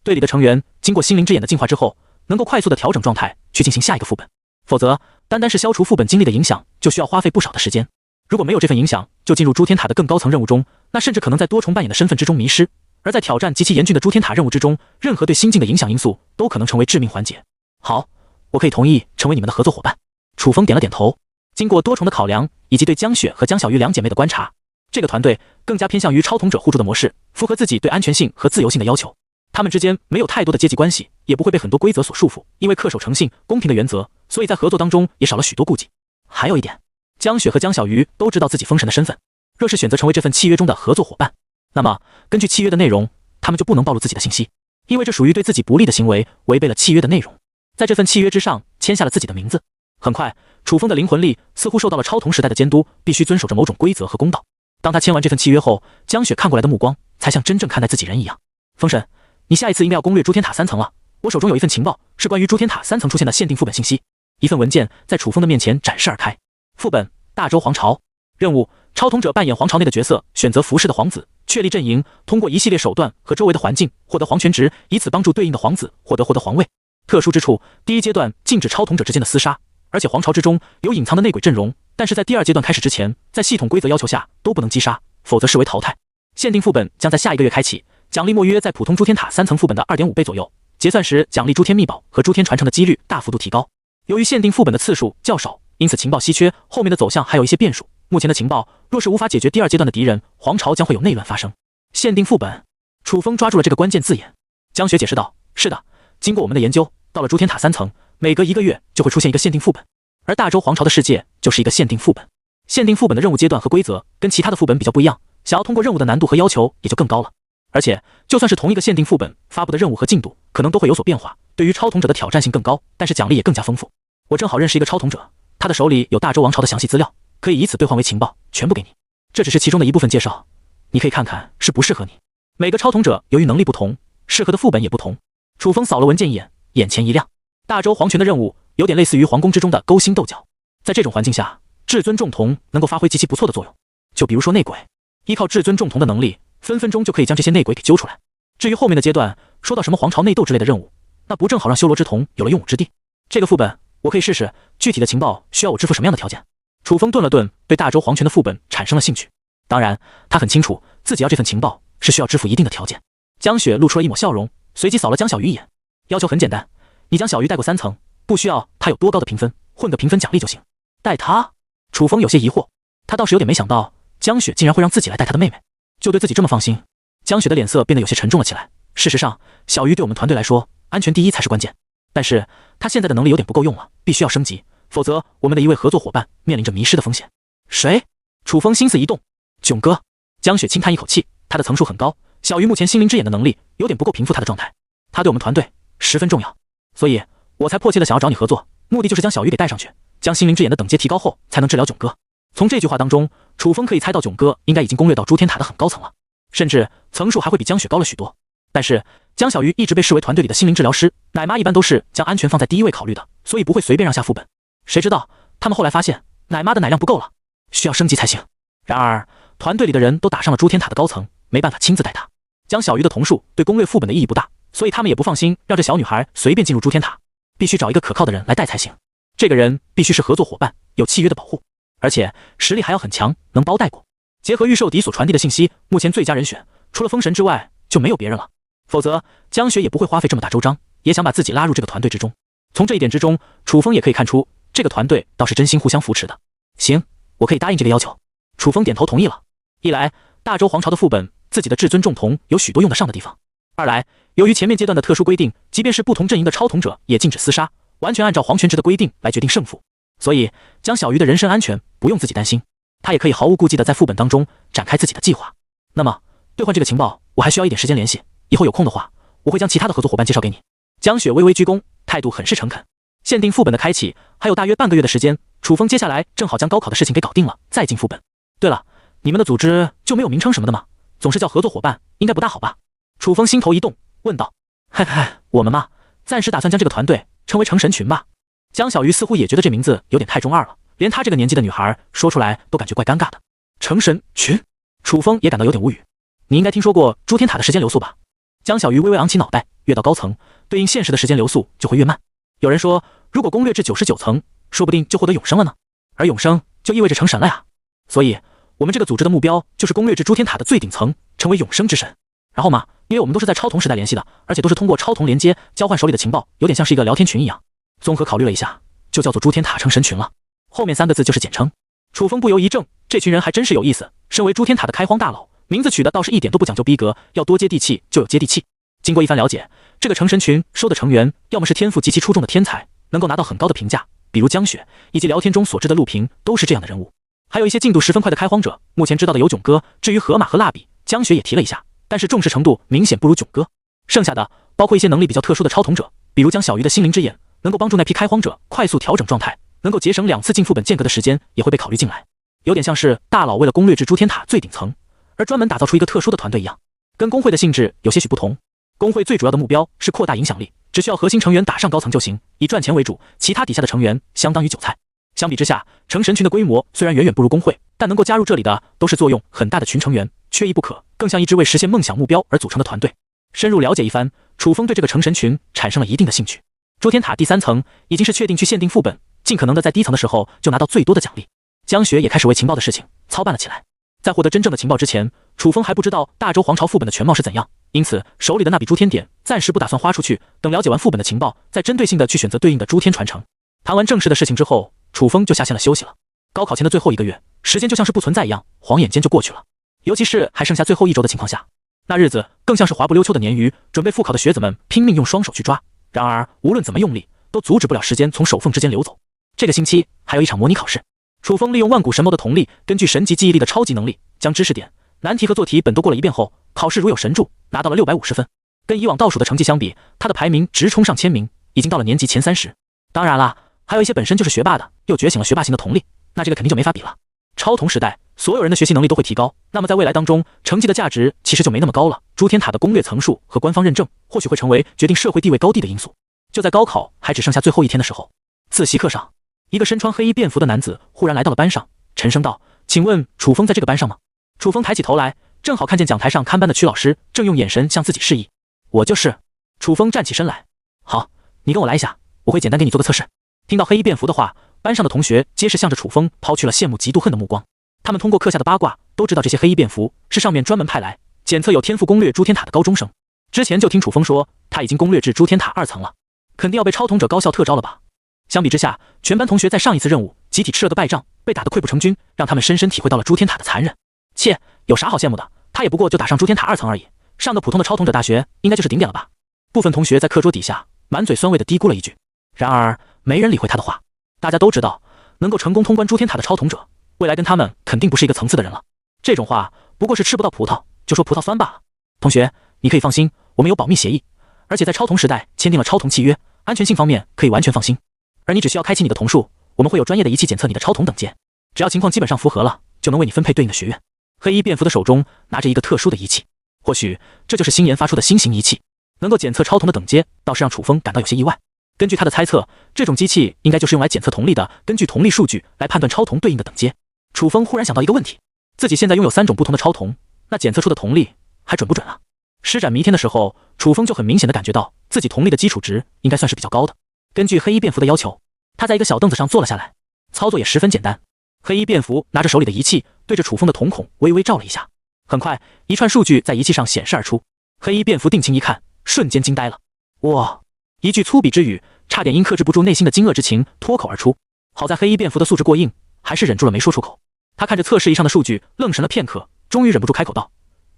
队里的成员经过心灵之眼的进化之后，能够快速的调整状态去进行下一个副本，否则单单是消除副本经历的影响就需要花费不少的时间。如果没有这份影响就进入诸天塔的更高层任务中，那甚至可能在多重扮演的身份之中迷失，而在挑战极其严峻的诸天塔任务之中，任何对心境的影响因素都可能成为致命环节。好，我可以同意成为你们的合作伙伴。楚风点了点头。经过多重的考量以及对江雪和江小鱼两姐妹的观察，这个团队更加偏向于超统者互助的模式，符合自己对安全性和自由性的要求。他们之间没有太多的阶级关系，也不会被很多规则所束缚，因为恪守诚信、公平的原则，所以在合作当中也少了许多顾忌。还有一点，江雪和江小鱼都知道自己封神的身份，若是选择成为这份契约中的合作伙伴，那么根据契约的内容，他们就不能暴露自己的信息，因为这属于对自己不利的行为，违背了契约的内容。在这份契约之上签下了自己的名字。很快，楚风的灵魂力似乎受到了超同时代的监督，必须遵守着某种规则和公道。当他签完这份契约后，江雪看过来的目光才像真正看待自己人一样。风神，你下一次应该要攻略诸天塔3层了，我手中有一份情报，是关于诸天塔3层出现的限定副本信息。一份文件在楚风的面前展示而开。副本：大周皇朝。任务：超统者扮演皇朝内的角色，选择服侍的皇子，确立阵营，通过一系列手段和周围的环境获得皇权值，以此帮助对应的皇子获得皇位。特殊之处：第一阶段禁止超统者之间的厮杀，而且皇朝之中有隐藏的内鬼阵容，但是在第2阶段开始之前，在系统规则要求下都不能击杀，否则视为淘汰。限定副本将在下一个月开启，奖励莫约在普通诸天塔3层副本的 2.5 倍左右，结算时奖励诸天秘宝和诸天传承的几率大幅度提高。由于限定副本的次数较少，因此情报稀缺，后面的走向还有一些变数。目前的情报若是无法解决第2阶段的敌人，皇朝将会有内乱发生。限定副本，楚风抓住了这个关键字眼。江雪解释道：“是的，经过我们的研究，到了诸天塔3层，每隔1个月就会出现一个限定副本，而大周皇朝的世界就是一个限定副本。限定副本的任务阶段和规则跟其他的副本比较不一样，想要通过任务的难度和要求也就更高了。而且，就算是同一个限定副本发布的任务和进度，可能都会有所变化，对于超统者的挑战性更高，但是奖励也更加丰富。我正好认识一个超统者，他的手里有大周王朝的详细资料，可以以此兑换为情报，全部给你。这只是其中的一部分介绍，你可以看看是不适合你。每个超统者由于能力不同，适合的副本也不同。”楚风扫了文件一眼，眼前一亮。大周皇权的任务有点类似于皇宫之中的勾心斗角，在这种环境下，至尊重瞳能够发挥极其不错的作用。就比如说内鬼，依靠至尊重瞳的能力，分分钟就可以将这些内鬼给揪出来。至于后面的阶段，说到什么皇朝内斗之类的任务，那不正好让修罗之瞳有了用武之地？这个副本我可以试试，具体的情报需要我支付什么样的条件？楚风顿了顿，对大周皇权的副本产生了兴趣。当然，他很清楚自己要这份情报是需要支付一定的条件。江雪露出了一抹笑容，随即扫了江小鱼一眼。要求很简单，你将小鱼带过3层，不需要他有多高的评分，混个评分奖励就行。带他？楚风有些疑惑，他倒是有点没想到江雪竟然会让自己来带他的妹妹，就对自己这么放心。江雪的脸色变得有些沉重了起来。事实上，小鱼对我们团队来说，安全第一才是关键。但是他现在的能力有点不够用了，必须要升级，否则我们的一位合作伙伴面临着迷失的风险。谁？楚风心思一动，囧哥。江雪轻叹一口气，他的层数很高，小鱼目前心灵之眼的能力有点不够平复他的状态，他对我们团队十分重要，所以我才迫切的想要找你合作，目的就是将小鱼给带上去，将心灵之眼的等阶提高后，才能治疗囧哥。从这句话当中，楚风可以猜到囧哥应该已经攻略到诸天塔的很高层了，甚至层数还会比江雪高了许多。但是江小鱼一直被视为团队里的心灵治疗师，奶妈一般都是将安全放在第一位考虑的，所以不会随便让下副本。谁知道他们后来发现奶妈的奶量不够了，需要升级才行。然而团队里的人都打上了诸天塔的高层，没办法亲自带他。江小鱼的瞳术对攻略副本的意义不大，所以他们也不放心让这小女孩随便进入诸天塔，必须找一个可靠的人来带才行。这个人必须是合作伙伴，有契约的保护，而且实力还要很强，能包带过。结合御兽敌所传递的信息，目前最佳人选除了封神之外就没有别人了。否则江雪也不会花费这么大周章，也想把自己拉入这个团队之中。从这一点之中，楚风也可以看出这个团队倒是真心互相扶持的。行，我可以答应这个要求。楚风点头同意了。一来大周皇朝的副本自己的至尊重瞳有许多用得上的地方，二来由于前面阶段的特殊规定，即便是不同阵营的超统者也禁止厮杀，完全按照皇权制的规定来决定胜负，所以江小鱼的人身安全不用自己担心，他也可以毫无顾忌的在副本当中展开自己的计划。那么兑换这个情报我还需要一点时间联系，以后有空的话我会将其他的合作伙伴介绍给你。江雪微微鞠躬，态度很是诚恳。限定副本的开启还有大约半个月的时间，楚风接下来正好将高考的事情给搞定了，再进副本。对了，你们的组织就没有名称什么的吗？总是叫合作伙伴，应该不大好吧？楚风心头一动，问道。嗨嗨，我们嘛，暂时打算将这个团队称为成神群吧。江小鱼似乎也觉得这名字有点太中二了，连她这个年纪的女孩说出来都感觉怪尴尬的。成神群，楚风也感到有点无语。你应该听说过诸天塔的时间流速吧？江小鱼微微昂起脑袋，越到高层，对应现实的时间流速就会越慢。有人说，如果攻略至99层，说不定就获得永生了呢，而永生就意味着成神了呀。所以我们这个组织的目标就是攻略至诸天塔的最顶层，成为永生之神。然后嘛，因为我们都是在超童时代联系的，而且都是通过超童连接交换手里的情报，有点像是一个聊天群一样。综合考虑了一下，就叫做诸天塔成神群了。后面3个字就是简称。楚风不由一怔，这群人还真是有意思。身为诸天塔的开荒大佬，名字取的倒是一点都不讲究逼格，要多接地气就有接地气。经过一番了解，这个成神群收的成员要么是天赋极其出众的天才，能够拿到很高的评价，比如江雪，以及聊天中所知的陆平都是这样的人物。还有一些进度十分快的开荒者，目前知道的有囧哥，至于河马和蜡笔，江雪也提了一下，但是重视程度明显不如囧哥。剩下的包括一些能力比较特殊的超童者，比如江小鱼的心灵之眼，能够帮助那批开荒者快速调整状态，能够节省2次进副本间隔的时间，也会被考虑进来。有点像是大佬为了攻略至诸天塔最顶层，而专门打造出一个特殊的团队一样。跟工会的性质有些许不同，工会最主要的目标是扩大影响力，只需要核心成员打上高层就行，以赚钱为主，其他底下的成员相当于韭菜。相比之下，成神群的规模虽然远远不如工会，但能够加入这里的都是作用很大的群成员，缺一不可，更像一支为实现梦想目标而组成的团队。深入了解一番，楚风对这个成神群产生了一定的兴趣。诸天塔第3层已经是确定去限定副本，尽可能的在低层的时候就拿到最多的奖励。江雪也开始为情报的事情操办了起来。在获得真正的情报之前，楚风还不知道大周皇朝副本的全貌是怎样，因此手里的那笔诸天点暂时不打算花出去，等了解完副本的情报，再针对性的去选择对应的诸天传承。谈完正事的事情之后，楚风就下线了休息了。高考前的最后1个月，时间就像是不存在一样，晃眼间就过去了。尤其是还剩下最后1周的情况下，那日子更像是滑不溜秋的鲶鱼，准备复考的学子们拼命用双手去抓。然而无论怎么用力，都阻止不了时间从手缝之间流走。这个星期还有一场模拟考试，楚风利用万古神谋的瞳力，根据神级记忆力的超级能力，将知识点、难题和做题本都过了一遍后，考试如有神助，拿到了650分。跟以往倒数的成绩相比，他的排名直冲上1000名，已经到了年级前30。当然啦，还有一些本身就是学霸的，又觉醒了学霸型的瞳力，那这个肯定就没法比了。超童时代，所有人的学习能力都会提高，那么在未来当中，成绩的价值其实就没那么高了。诸天塔的攻略层数和官方认证，或许会成为决定社会地位高低的因素。就在高考还只剩下最后1天的时候，自习课上，一个身穿黑衣便服的男子忽然来到了班上，沉声道：“请问楚风在这个班上吗？”楚风抬起头来，正好看见讲台上看班的曲老师正用眼神向自己示意。我就是。楚风站起身来，好，你跟我来一下，我会简单给你做个测试。听到黑衣便服的话，班上的同学皆是向着楚风抛去了羡慕嫉妒恨的目光。他们通过课下的八卦都知道，这些黑衣便服是上面专门派来检测有天赋攻略诸天塔的高中生。之前就听楚风说他已经攻略至诸天塔2层了，肯定要被超童者高校特招了吧。相比之下，全班同学在上一次任务集体吃了个败仗，被打得溃不成军，让他们深深体会到了诸天塔的残忍。切，有啥好羡慕的，他也不过就打上诸天塔2层而已，上个普通的超童者大学应该就是顶点了吧。部分同学在课桌底下满嘴酸味的嘀咕了一句，然而没人理会他的话。大家都知道，能够成功通关诸天塔的超童者，未来跟他们肯定不是一个层次的人了。这种话不过是吃不到葡萄就说葡萄酸罢了。同学，你可以放心，我们有保密协议，而且在超童时代签订了超童契约，安全性方面可以完全放心。而你只需要开启你的童术，我们会有专业的仪器检测你的超童等阶，只要情况基本上符合了，就能为你分配对应的学院。黑衣便服的手中拿着一个特殊的仪器，或许这就是新研发出的新型仪器，能够检测超童的等阶，倒是让楚风感到有些意外。根据他的猜测，这种机器应该就是用来检测瞳力的，根据瞳力数据来判断超童对应的等阶。楚风忽然想到一个问题，自己现在拥有3种不同的超童，那检测出的瞳力还准不准啊？施展弥天的时候，楚风就很明显的感觉到自己瞳力的基础值应该算是比较高的。根据黑衣便服的要求，他在一个小凳子上坐了下来，操作也十分简单。黑衣便服拿着手里的仪器，对着楚风的瞳孔微微照了一下，很快一串数据在仪器上显示而出。黑衣便服定睛一看，瞬间惊呆了。哇！一句粗鄙之语，差点因克制不住内心的惊愕之情脱口而出。好在黑衣便服的素质过硬，还是忍住了没说出口。他看着测试仪上的数据，愣神了片刻，终于忍不住开口道：“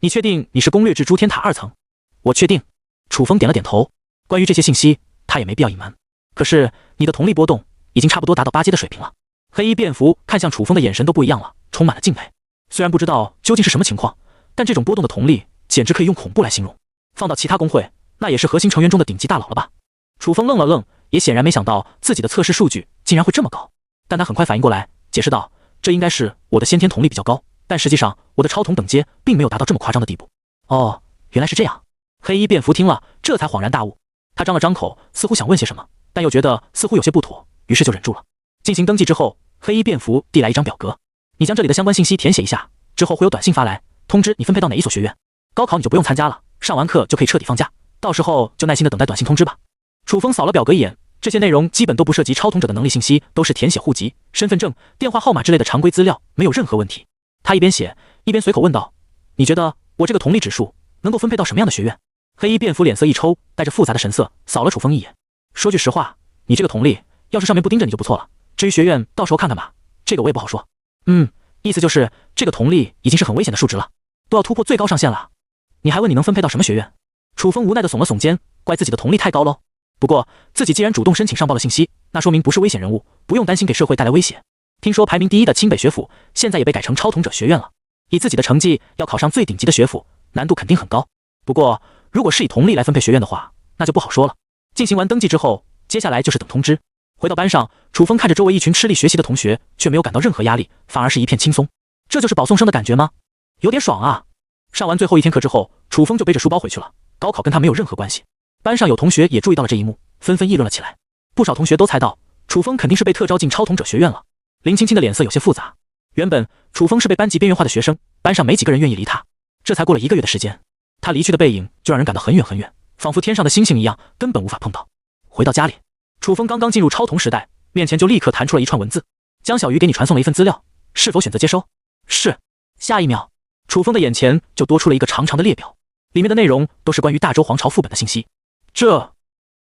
你确定你是攻略至诸天塔2层？”“我确定。”楚风点了点头。关于这些信息，他也没必要隐瞒。可是你的瞳力波动已经差不多达到8阶的水平了。黑衣便服看向楚风的眼神都不一样了，充满了敬佩。虽然不知道究竟是什么情况，但这种波动的瞳力简直可以用恐怖来形容。放到其他公会，那也是核心成员中的顶级大佬了吧？楚风愣了愣，也显然没想到自己的测试数据竟然会这么高。但他很快反应过来，解释道：“这应该是我的先天瞳力比较高，但实际上我的超瞳等阶并没有达到这么夸张的地步。”哦，原来是这样。黑衣便服听了，这才恍然大悟。他张了张口，似乎想问些什么，但又觉得似乎有些不妥，于是就忍住了。进行登记之后，黑衣便服递来一张表格，你将这里的相关信息填写一下，之后会有短信发来，通知你分配到哪一所学院。高考你就不用参加了，上完课就可以彻底放假，到时候就耐心的等待短信通知吧。楚风扫了表格一眼，这些内容基本都不涉及超童者的能力信息，都是填写户籍、身份证、电话号码之类的常规资料，没有任何问题。他一边写一边随口问道：“你觉得我这个瞳力指数能够分配到什么样的学院？”黑衣便服脸色一抽，带着复杂的神色扫了楚风一眼。说句实话，你这个瞳力要是上面不盯着你就不错了，至于学院到时候看看吧，这个我也不好说。意思就是这个瞳力已经是很危险的数值了，都要突破最高上限了。你还问你能分配到什么学院？楚风无奈的耸了耸肩，怪自己的瞳力太高喽。不过自己既然主动申请上报了信息，那说明不是危险人物，不用担心给社会带来威胁。听说排名第1的清北学府现在也被改成超童者学院了，以自己的成绩要考上最顶级的学府，难度肯定很高。不过如果是以瞳力来分配学院的话，那就不好说了。进行完登记之后，接下来就是等通知。回到班上，楚风看着周围一群吃力学习的同学，却没有感到任何压力，反而是一片轻松。这就是保送生的感觉吗？有点爽啊！上完最后1天课之后，楚风就背着书包回去了。高考跟他没有任何关系。班上有同学也注意到了这一幕，纷纷议论了起来。不少同学都猜到楚风肯定是被特招进超童者学院了。林青青的脸色有些复杂。原本楚风是被班级边缘化的学生，班上没几个人愿意理他。这才过了1个月的时间，他离去的背影就让人感到很远很远，仿佛天上的星星一样，根本无法碰到。回到家里，楚风刚刚进入超童时代，面前就立刻弹出了一串文字：江小鱼给你传送了一份资料，是否选择接收？是。下一秒，楚风的眼前就多出了一个长长的列表，里面的内容都是关于大周皇朝副本的信息。这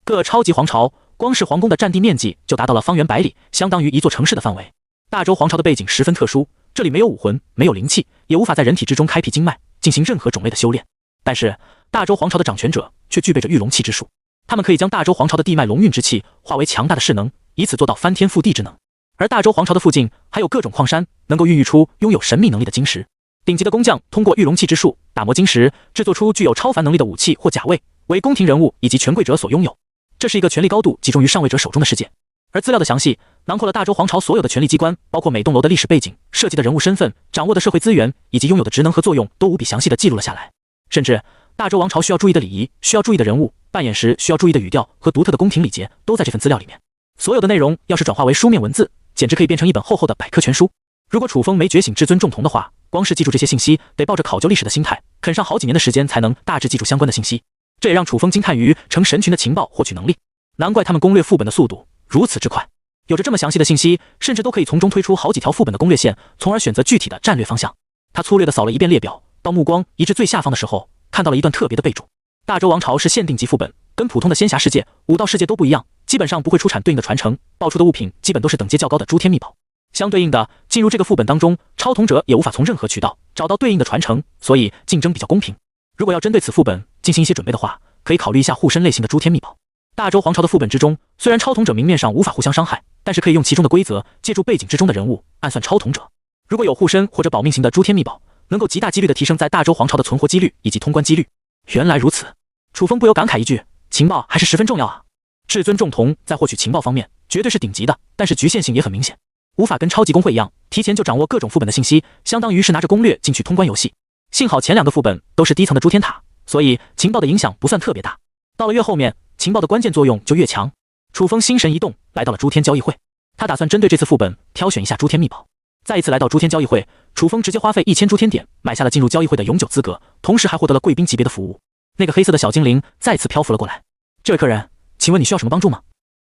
个超级皇朝光是皇宫的占地面积就达到了方圆100里，相当于一座城市的范围。大周皇朝的背景十分特殊，这里没有武魂，没有灵气，也无法在人体之中开辟经脉，进行任何种类的修炼。但是大周皇朝的掌权者却具备着御龙气之术，他们可以将大周皇朝的地脉龙运之气化为强大的势能，以此做到翻天覆地之能。而大周皇朝的附近还有各种矿山，能够孕育出拥有神秘能力的晶石。顶级的工匠通过御龙气之术打磨晶石，制作出具有超凡能力的武器或甲位，为宫廷人物以及权贵者所拥有。这是一个权力高度集中于上位者手中的世界。而资料的详细囊括了大周皇朝所有的权力机关，包括每栋楼的历史背景、涉及的人物身份、掌握的社会资源以及拥有的职能和作用，都无比详细的记录了下来。甚至大周王朝需要注意的礼仪、需要注意的人物、扮演时需要注意的语调和独特的宫廷礼节，都在这份资料里面。所有的内容要是转化为书面文字，简直可以变成一本厚厚的百科全书。如果楚风没觉醒至尊重瞳的话，光是记住这些信息，得抱着考究历史的心态，啃上好几年的时间才能大致记住相关的信息。这也让楚风惊叹于成神群的情报获取能力，难怪他们攻略副本的速度如此之快。有着这么详细的信息，甚至都可以从中推出好几条副本的攻略线，从而选择具体的战略方向。他粗略地扫了一遍列表，到目光移至最下方的时候，看到了一段特别的备注：大周王朝是限定级副本，跟普通的仙侠世界、武道世界都不一样，基本上不会出产对应的传承，爆出的物品基本都是等阶较高的诸天秘宝。相对应的，进入这个副本当中，超统者也无法从任何渠道找到对应的传承，所以竞争比较公平。如果要针对此副本进行一些准备的话，可以考虑一下护身类型的诸天秘宝。大周皇朝的副本之中，虽然超统者明面上无法互相伤害，但是可以用其中的规则，借助背景之中的人物暗算超统者。如果有护身或者保命型的诸天秘宝，能够极大几率的提升在大周皇朝的存活几率以及通关几率。原来如此，楚风不由感慨一句：情报还是十分重要啊！至尊重瞳在获取情报方面绝对是顶级的，但是局限性也很明显，无法跟超级公会一样提前就掌握各种副本的信息，相当于是拿着攻略进去通关游戏。幸好前2个副本都是低层的诸天塔，所以情报的影响不算特别大。到了越后面，情报的关键作用就越强。楚风心神一动，来到了诸天交易会。他打算针对这次副本挑选一下诸天秘宝。再一次来到诸天交易会，楚风直接花费1000诸天点买下了进入交易会的永久资格，同时还获得了贵宾级别的服务。那个黑色的小精灵再次漂浮了过来。这位客人，请问你需要什么帮助吗？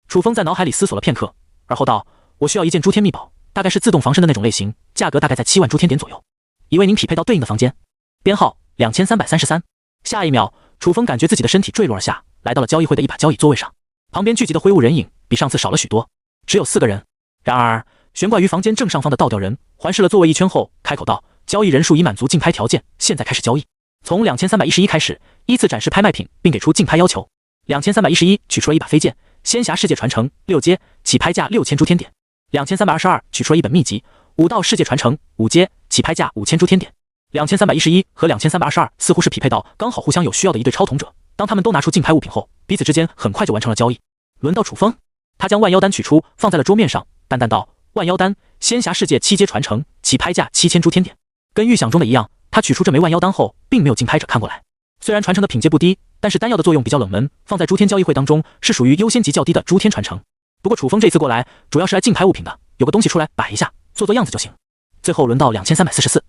楚风在脑海里思索了片刻，而后道：我需要一件诸天秘宝，大概是自动防身的那种类型，价格大概在7万诸天点左右，已为您匹配到对应的房间，编号2333。下一秒，楚风感觉自己的身体坠落而下，来到了交易会的一把交椅座位上。旁边聚集的灰雾人影比上次少了许多，只有4个人。然而悬挂于房间正上方的倒吊人环视了座位一圈后，开口道：交易人数已满足竞拍条件，现在开始交易。从2311开始，依次展示拍卖品，并给出竞拍要求。2311取出了一把飞剑，仙侠世界传承6阶，起拍价6000诸天点。2322取出了一本秘籍，武道世界传承5阶，起拍价5000诸天点。2311和2322似乎是匹配到刚好互相有需要的一对超统者。当他们都拿出竞拍物品后，彼此之间很快就完成了交易。轮到楚风，他将万妖丹取出，放在了桌面上，淡淡道：万妖丹，仙侠世界7阶传承，起拍价7000诸天点。跟预想中的一样，他取出这枚万妖丹后，并没有竞拍者看过来。虽然传承的品阶不低，但是丹药的作用比较冷门，放在诸天交易会当中是属于优先级较低的诸天传承。不过楚风这次过来主要是来竞拍物品的，有个东西出来摆一下，做做样子就行。最后轮到2344，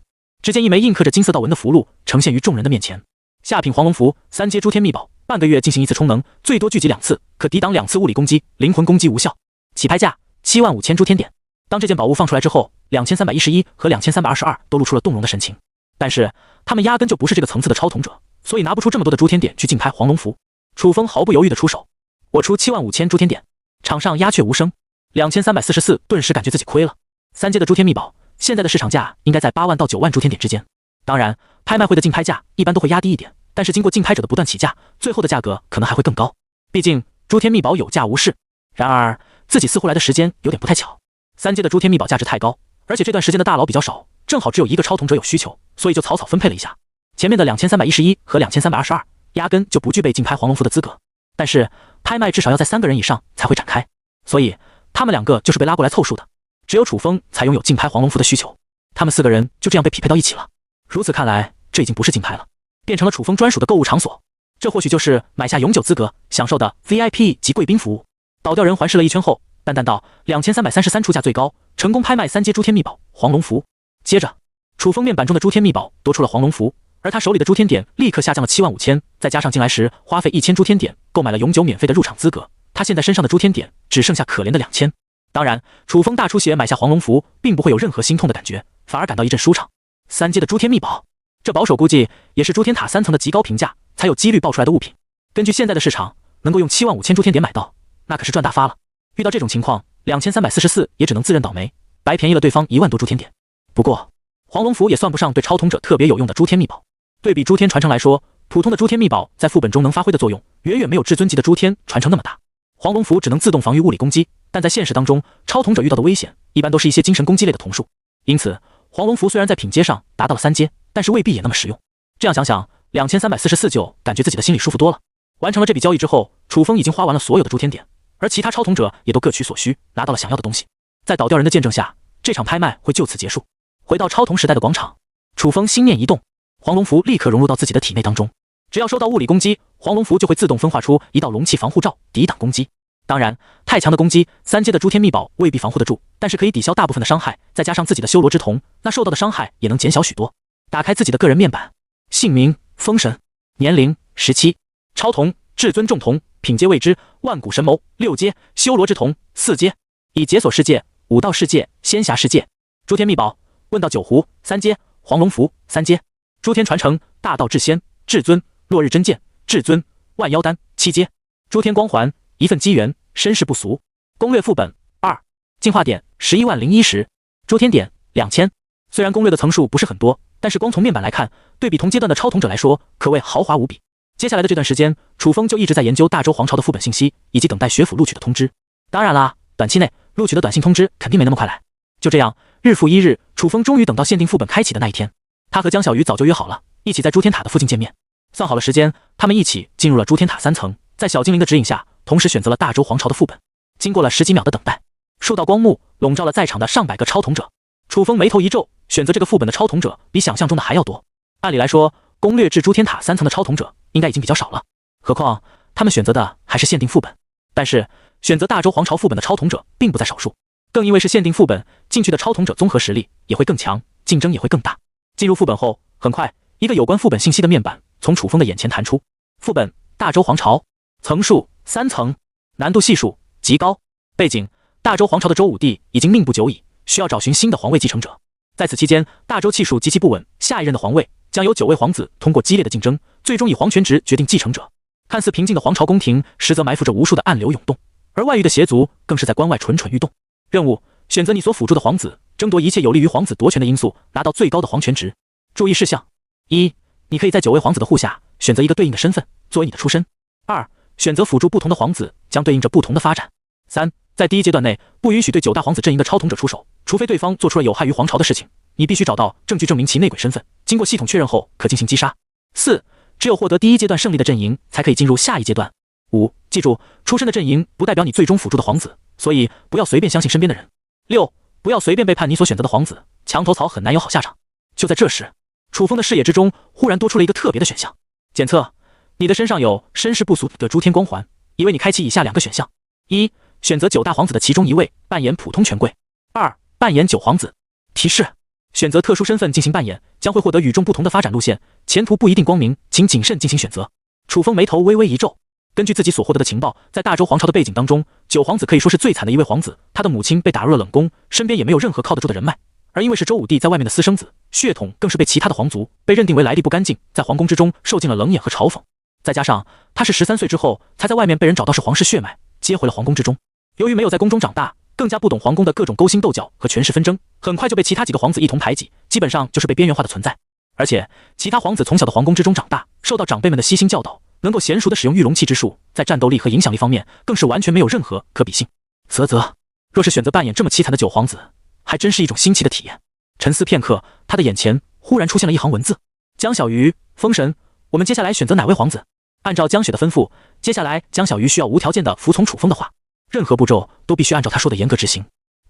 只见一枚印刻着金色道纹的符箓呈现于众人的面前。下品黄龙符，3阶诸天秘宝，半个月进行一次充能，最多聚集2次，可抵挡2次物理攻击，灵魂攻击无效。起拍价75000诸天点。当这件宝物放出来之后，2311和2322都露出了动容的神情。但是他们压根就不是这个层次的超统者，所以拿不出这么多的诸天点去竞拍黄龙符。楚风毫不犹豫地出手，我出75000诸天点。场上鸦雀无声。2344顿时感觉自己亏了。3阶的诸天秘宝，现在的市场价应该在8万到9万诸天点之间。当然，拍卖会的竞拍价一般都会压低一点，但是经过竞拍者的不断起价，最后的价格可能还会更高。毕竟诸天秘宝有价无市。然而自己似乎来的时间有点不太巧。3阶的诸天秘宝价值太高，而且这段时间的大佬比较少，正好只有一个超统者有需求，所以就草草分配了一下。前面的2311和2322压根就不具备竞拍黄龙符的资格，但是拍卖至少要在3个人以上才会展开，所以他们2个就是被拉过来凑数的。只有楚风才拥有竞拍黄龙符的需求，他们4个人就这样被匹配到一起了。如此看来，这已经不是竞拍了，变成了楚风专属的购物场所。这或许就是买下永久资格享受的 VIP 及贵宾服务。倒吊人环视了一圈后，淡淡道：2333出价最高，成功拍卖3阶诸天秘宝黄龙符。接着，楚风面板中的诸天秘宝多出了黄龙符，而他手里的诸天点立刻下降了75000，再加上进来时花费1000诸天点购买了永久免费的入场资格，他现在身上的诸天点只剩下可怜的2000。当然，楚风大出血买下黄龙符，并不会有任何心痛的感觉，反而感到一阵舒畅。3阶的诸天秘宝，这保守估计也是诸天塔3层的极高评价才有几率爆出来的物品。根据现在的市场，能够用75000诸天点买到，那可是赚大发了。遇到这种情况，2344也只能自认倒霉，白便宜了对方1万多诸天点。不过，黄龙符也算不上对超统者特别有用的诸天秘宝。对比诸天传承来说，普通的诸天秘宝在副本中能发挥的作用，远远没有至尊级的诸天传承那么大。黄龙符只能自动防御物理攻击，但在现实当中，超统者遇到的危险一般都是一些精神攻击类的瞳术。因此，黄龙符虽然在品阶上达到了3阶，但是未必也那么实用。这样想想，2344就感觉自己的心里舒服多了。完成了这笔交易之后，楚风已经花完了所有的诸天点，而其他超统者也都各取所需，拿到了想要的东西。在倒吊人的见证下，这场拍卖会就此结束。回到超统时代的广场，楚风心念一动，黄龙符立刻融入到自己的体内当中。只要受到物理攻击，黄龙符就会自动分化出一道龙气防护罩，抵挡攻击。当然，太强的攻击，3阶的诸天秘宝未必防护得住，但是可以抵消大部分的伤害，再加上自己的修罗之瞳，那受到的伤害也能减小许多。打开自己的个人面板，姓名：风神，年龄17，超瞳，至尊重瞳，品阶未知，万古神眸6阶，修罗之瞳4阶，已解锁世界、武道世界、仙侠世界。诸天秘宝：问道九壶3阶，黄龙符3阶。诸天传承：大道至仙、至尊、落日真剑、至尊、万妖丹7阶。诸天光环：一份机缘，身世不俗。攻略副本2，进化点110010。诸天点2000。虽然攻略的层数不是很多，但是光从面板来看，对比同阶段的超统者来说，可谓豪华无比。接下来的这段时间，楚风就一直在研究大周皇朝的副本信息，以及等待学府录取的通知。当然啦，短期内录取的短信通知肯定没那么快来。就这样，日复一日，楚风终于等到限定副本开启的那一天。他和江小鱼早就约好了，一起在诸天塔的附近见面。算好了时间，他们一起进入了诸天塔3层，在小精灵的指引下，同时选择了大周皇朝的副本。经过了10几秒的等待，数道光幕笼罩了在场的上百个超统者。楚风眉头一皱，选择这个副本的超统者比想象中的还要多。按理来说，攻略至诸天塔3层的超统者应该已经比较少了，何况他们选择的还是限定副本。但是选择大周皇朝副本的超统者并不在少数，更因为是限定副本，进去的超统者综合实力也会更强，竞争也会更大。进入副本后，很快一个有关副本信息的面板从楚风的眼前弹出。副本：大周皇朝，层数3层，难度系数极高。背景：大周皇朝的周武帝已经命不久矣，需要找寻新的皇位继承者。在此期间，大周气数极其不稳，下一任的皇位将由9位皇子通过激烈的竞争，最终以皇权值决定继承者。看似平静的皇朝宫廷，实则埋伏着无数的暗流涌动，而外域的邪族更是在关外蠢蠢欲动。任务：选择你所辅助的皇子，争夺一切有利于皇子夺权的因素，拿到最高的皇权值。注意事项：1. 你可以在9位皇子的护下选择一个对应的身份作为你的出身。2. 选择辅助不同的皇子，将对应着不同的发展。3. 在第一阶段内，不允许对9大皇子阵营的超统者出手，除非对方做出了有害于皇朝的事情，你必须找到证据证明其内鬼身份，经过系统确认后可进行击杀。4. 只有获得第一阶段胜利的阵营才可以进入下一阶段。5. 记住，出身的阵营不代表你最终辅助的皇子，所以不要随便相信身边的人。6. 不要随便背叛你所选择的皇子，墙头草很难有好下场。就在这时，楚风的视野之中忽然多出了一个特别的选项：检测，你的身上有身世不俗的诸天光环，已为你开启以下2个选项： 1. 选择9大皇子的其中一位，扮演普通权贵。2. 扮演9皇子。提示：选择特殊身份进行扮演，将会获得与众不同的发展路线，前途不一定光明，请谨慎进行选择。楚风眉头微微一皱，根据自己所获得的情报，在大周皇朝的背景当中，9皇子可以说是最惨的一位皇子，他的母亲被打入了冷宫，身边也没有任何靠得住的人脉，而因为是周武帝在外面的私生子，血统更是被其他的皇族被认定为来历不干净，在皇宫之中受尽了冷眼和嘲讽。再加上他是13岁之后才在外面被人找到是皇室血脉，接回了皇宫之中。由于没有在宫中长大，更加不懂皇宫的各种勾心斗角和权势纷争，很快就被其他几个皇子一同排挤，基本上就是被边缘化的存在。而且其他皇子从小的皇宫之中长大，受到长辈们的悉心教导，能够娴熟的使用御龙气之术，在战斗力和影响力方面更是完全没有任何可比性。啧，若是选择扮演这么凄惨的9皇子，还真是一种新奇的体验。沉思片刻，他的眼前忽然出现了一行文字：江小鱼，风神，我们接下来选择哪位皇子？按照江雪的吩咐，接下来江小鱼需要无条件的服从楚风的话，任何步骤都必须按照他说的严格执行。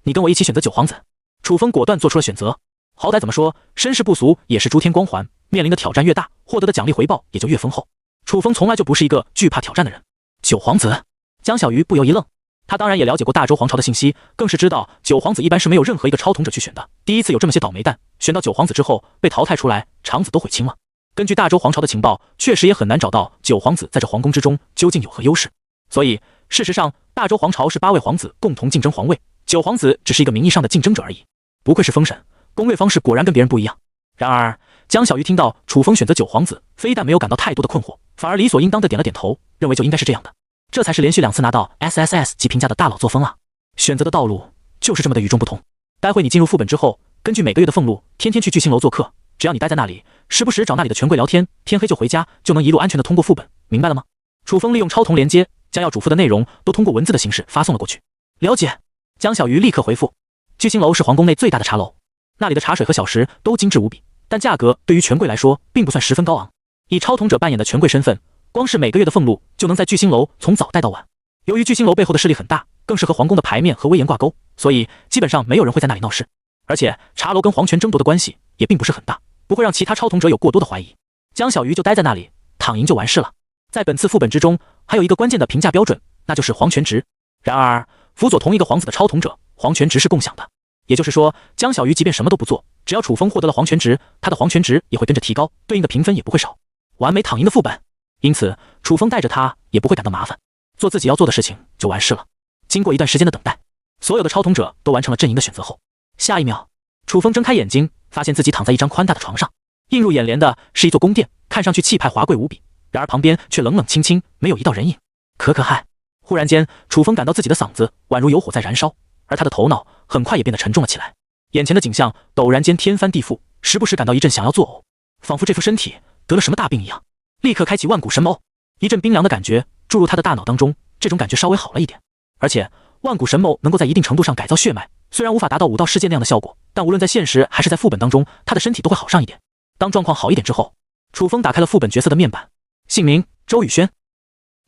你跟我一起选择9皇子。楚风果断做出了选择。好歹怎么说，身世不俗也是诸天光环，面临的挑战越大，获得的奖励回报也就越丰厚。楚风从来就不是一个惧怕挑战的人。9皇子，江小鱼不由一愣。他当然也了解过大周皇朝的信息，更是知道9皇子一般是没有任何一个超统者去选的。第一次有这么些倒霉蛋，选到9皇子之后被淘汰出来，肠子都悔青了。根据大周皇朝的情报，确实也很难找到9皇子在这皇宫之中究竟有何优势。所以事实上，大周皇朝是8位皇子共同竞争皇位，9皇子只是一个名义上的竞争者而已。不愧是封神，攻略方式果然跟别人不一样。然而江小鱼听到楚风选择9皇子，非但没有感到太多的困惑，反而理所应当的点了点头，认为就应该是这样的。这才是连续2次拿到 SSS 级评价的大佬作风啊！选择的道路就是这么的与众不同。待会你进入副本之后，根据每个月的俸禄，天天去巨星楼做客，只要你待在那里，时不时找那里的权贵聊天，天黑就回家，就能一路安全的通过副本，明白了吗？楚风利用超瞳连接，将要嘱咐的内容都通过文字的形式发送了过去。了解。江小鱼立刻回复。巨星楼是皇宫内最大的茶楼，那里的茶水和小食都精致无比，但价格对于权贵来说并不算十分高昂。以超瞳者扮演的权贵身份，光是每个月的俸禄就能在巨星楼从早待到晚。由于巨星楼背后的势力很大，更是和皇宫的牌面和威严挂钩，所以基本上没有人会在那里闹事。而且茶楼跟皇权争夺的关系也并不是很大，不会让其他超瞳者有过多的怀疑。江小鱼就待在那里躺赢就完事了。在本次副本之中，还有一个关键的评价标准，那就是皇权值。然而辅佐同一个皇子的超瞳者，皇权值是共享的。也就是说，江小鱼即便什么都不做，只要楚风获得了皇权值，他的皇权值也会跟着提高，对应的评分也不会少。完美躺赢的副本，因此楚风带着他也不会感到麻烦，做自己要做的事情就完事了。经过一段时间的等待，所有的超瞳者都完成了阵营的选择后，下一秒，楚风睁开眼睛，发现自己躺在一张宽大的床上，映入眼帘的是一座宫殿，看上去气派华贵无比，然而旁边却冷冷清清，没有一道人影。可嗨！忽然间，楚风感到自己的嗓子宛如有火在燃烧，而他的头脑很快也变得沉重了起来。眼前的景象陡然间天翻地覆，时不时感到一阵想要作呕，仿佛这副身体得了什么大病一样。立刻开启万古神谋，一阵冰凉的感觉注入他的大脑当中，这种感觉稍微好了一点。而且万古神谋能够在一定程度上改造血脉，虽然无法达到武道世界那样的效果，但无论在现实还是在副本当中，他的身体都会好上一点。当状况好一点之后，楚风打开了副本角色的面板，姓名周宇轩，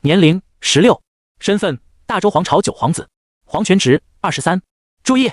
年龄16，身份大周皇朝9皇子，皇权值23。注意，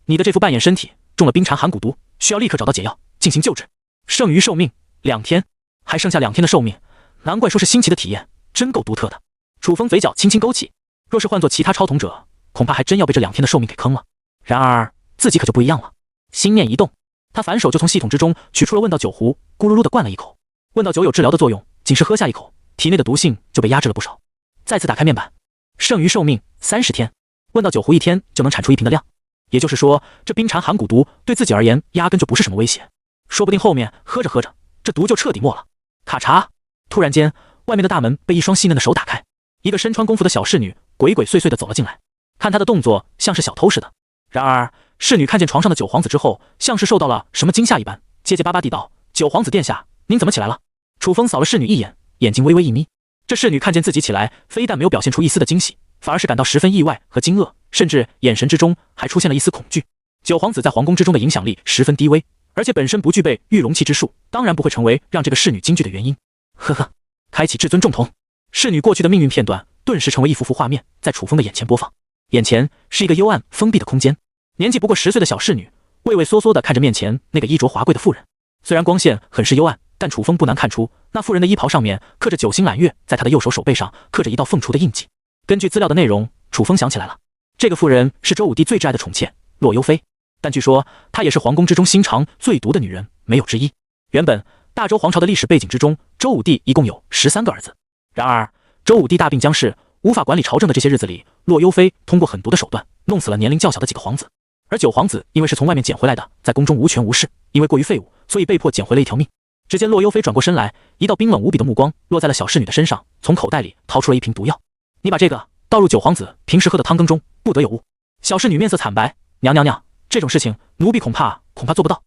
你的这副扮演身体中了冰蝉寒骨毒，需要立刻找到解药进行救治。剩余寿命2天，还剩下2天的寿命，难怪说是新奇的体验，真够独特的。楚风嘴角轻轻勾起，若是换做其他超瞳者，恐怕还真要被这2天的寿命给坑了。然而自己可就不一样了，心念一动，他反手就从系统之中取出了问道酒壶，咕噜噜的灌了一口。问道酒有治疗的作用，仅是喝下一口，体内的毒性就被压制了不少。再次打开面板，剩余寿命30天，问道酒壶1天就能产出1瓶的量。也就是说，这冰蝉寒骨毒对自己而言压根就不是什么威胁，说不定后面喝着喝着，这毒就彻底没了。咔嚓！突然间，外面的大门被一双细嫩的手打开，一个身穿宫服的小侍女鬼鬼祟祟的走了进来，看她的动作像是小偷似的。然而侍女看见床上的九皇子之后，像是受到了什么惊吓一般，结结巴巴地道：“九皇子殿下，您怎么起来了？”楚风扫了侍女一眼，眼睛微微一眯。这侍女看见自己起来，非但没有表现出一丝的惊喜，反而是感到十分意外和惊愕，甚至眼神之中还出现了一丝恐惧。九皇子在皇宫之中的影响力十分低微，而且本身不具备御龙气之术，当然不会成为让这个侍女惊惧的原因。呵呵，开启至尊重瞳，侍女过去的命运片段顿时成为一幅幅画面，在楚风的眼前播放。眼前是一个幽暗封闭的空间，年纪不过10岁的小侍女畏畏缩缩地看着面前那个衣着华贵的妇人。虽然光线很是幽暗，但楚风不难看出，那妇人的衣袍上面刻着九星揽月，在她的右手手背上刻着一道凤雏的印记。根据资料的内容，楚风想起来了，这个妇人是周武帝最挚爱的宠妾洛幽妃，但据说她也是皇宫之中心肠最毒的女人，没有之一。原本大周皇朝的历史背景之中，周武帝一共有13个儿子，然而周武帝大病将逝，无法管理朝政的这些日子里，洛幽妃通过狠毒的手段弄死了年龄较小的几个皇子，而九皇子因为是从外面捡回来的，在宫中无权无势，因为过于废物，所以被迫捡回了一条命。只见洛幽妃转过身来，一道冰冷无比的目光落在了小侍女的身上，从口袋里掏出了一瓶毒药。你把这个倒入九皇子平时喝的汤羹中，不得有误。小侍女面色惨白，娘，这种事情奴婢恐怕做不到。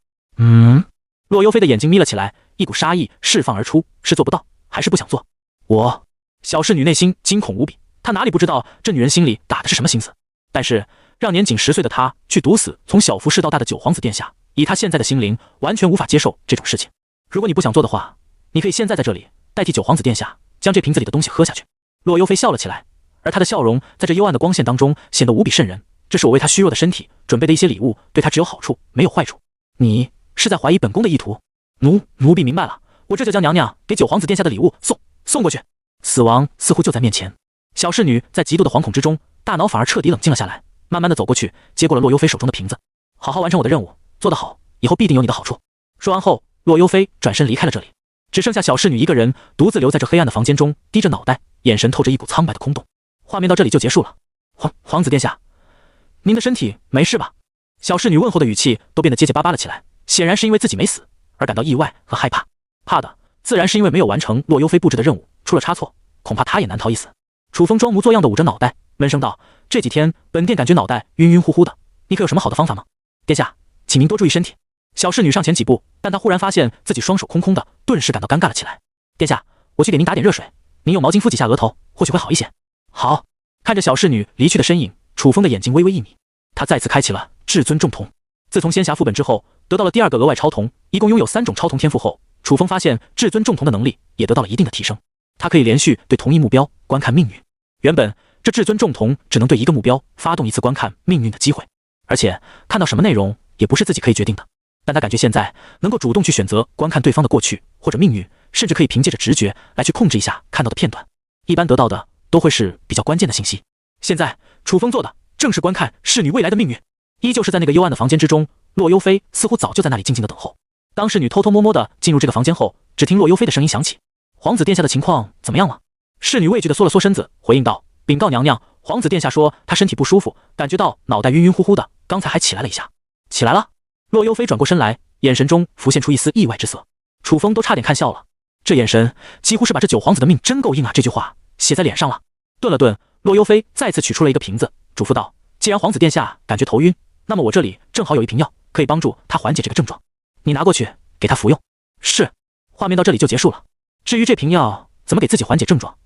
洛幽妃的眼睛眯了起来，一股杀意释放而出，是做不到还是不想做？小侍女内心惊恐无比，她哪里不知道这女人心里打的是什么心思？但是让年仅10岁的她去毒死从小服侍到大的九皇子殿下，以她现在的心灵，完全无法接受这种事情。如果你不想做的话，你可以现在在这里代替九皇子殿下将这瓶子里的东西喝下去。洛幽妃笑了起来，而她的笑容在这幽暗的光线当中显得无比瘆人。这是我为她虚弱的身体准备的一些礼物，对她只有好处没有坏处。你是在怀疑本宫的意图？奴婢明白了，我这就将娘娘给九皇子殿下的礼物送过去。死亡似乎就在面前，小侍女在极度的惶恐之中，大脑反而彻底冷静了下来，慢慢的走过去，接过了洛幽妃手中的瓶子。好好完成我的任务，做得好，以后必定有你的好处。说完后，洛幽妃转身离开了这里，只剩下小侍女一个人独自留在这黑暗的房间中，低着脑袋，眼神透着一股苍白的空洞。画面到这里就结束了。皇子殿下，您的身体没事吧？小侍女问候的语气都变得结结巴巴了起来，显然是因为自己没死而感到意外和害怕。怕的自然是因为没有完成洛幽妃布置的任务，出了差错，恐怕她也难逃一死。楚风装模作样的捂着脑袋，闷声道：“这几天本殿感觉脑袋晕晕乎乎的，你可有什么好的方法吗？”殿下，请您多注意身体。小侍女上前几步，但她忽然发现自己双手空空的，顿时感到尴尬了起来。殿下，我去给您打点热水，您用毛巾敷几下额头，或许会好一些。好。看着小侍女离去的身影，楚风的眼睛微微一眯，他再次开启了至尊重瞳。自从仙侠副本之后，得到了第2个额外超瞳，一共拥有3种超瞳天赋后，楚风发现至尊重瞳的能力也得到了一定的提升。他可以连续对同一目标观看命运。原本这至尊重瞳只能对一个目标发动一次观看命运的机会，而且看到什么内容也不是自己可以决定的。但他感觉现在能够主动去选择观看对方的过去或者命运，甚至可以凭借着直觉来去控制一下看到的片段，一般得到的都会是比较关键的信息。现在楚风做的正是观看侍女未来的命运。依旧是在那个幽暗的房间之中，洛幽菲似乎早就在那里静静的等候。当侍女偷偷摸摸的进入这个房间后，只听洛幽菲的声音响起：“皇子殿下的情况怎么样了？”侍女畏惧的缩了缩身子，回应道：“禀告娘娘，皇子殿下说他身体不舒服，感觉到脑袋晕晕乎乎的，刚才还起来了一下。”起来了。洛幽菲转过身来，眼神中浮现出一丝意外之色。楚风都差点看笑了，这眼神几乎是把这九皇子的命真够硬啊这句话写在脸上了。顿了顿，洛幽菲再次取出了一个瓶子，嘱咐道：“既然皇子殿下感觉头晕，那么我这里正好有一瓶药，可以帮助他缓解这个症状，你拿过去给他服用。”是。画面到这里就结束了。至于这瓶药怎么给自己缓解症状，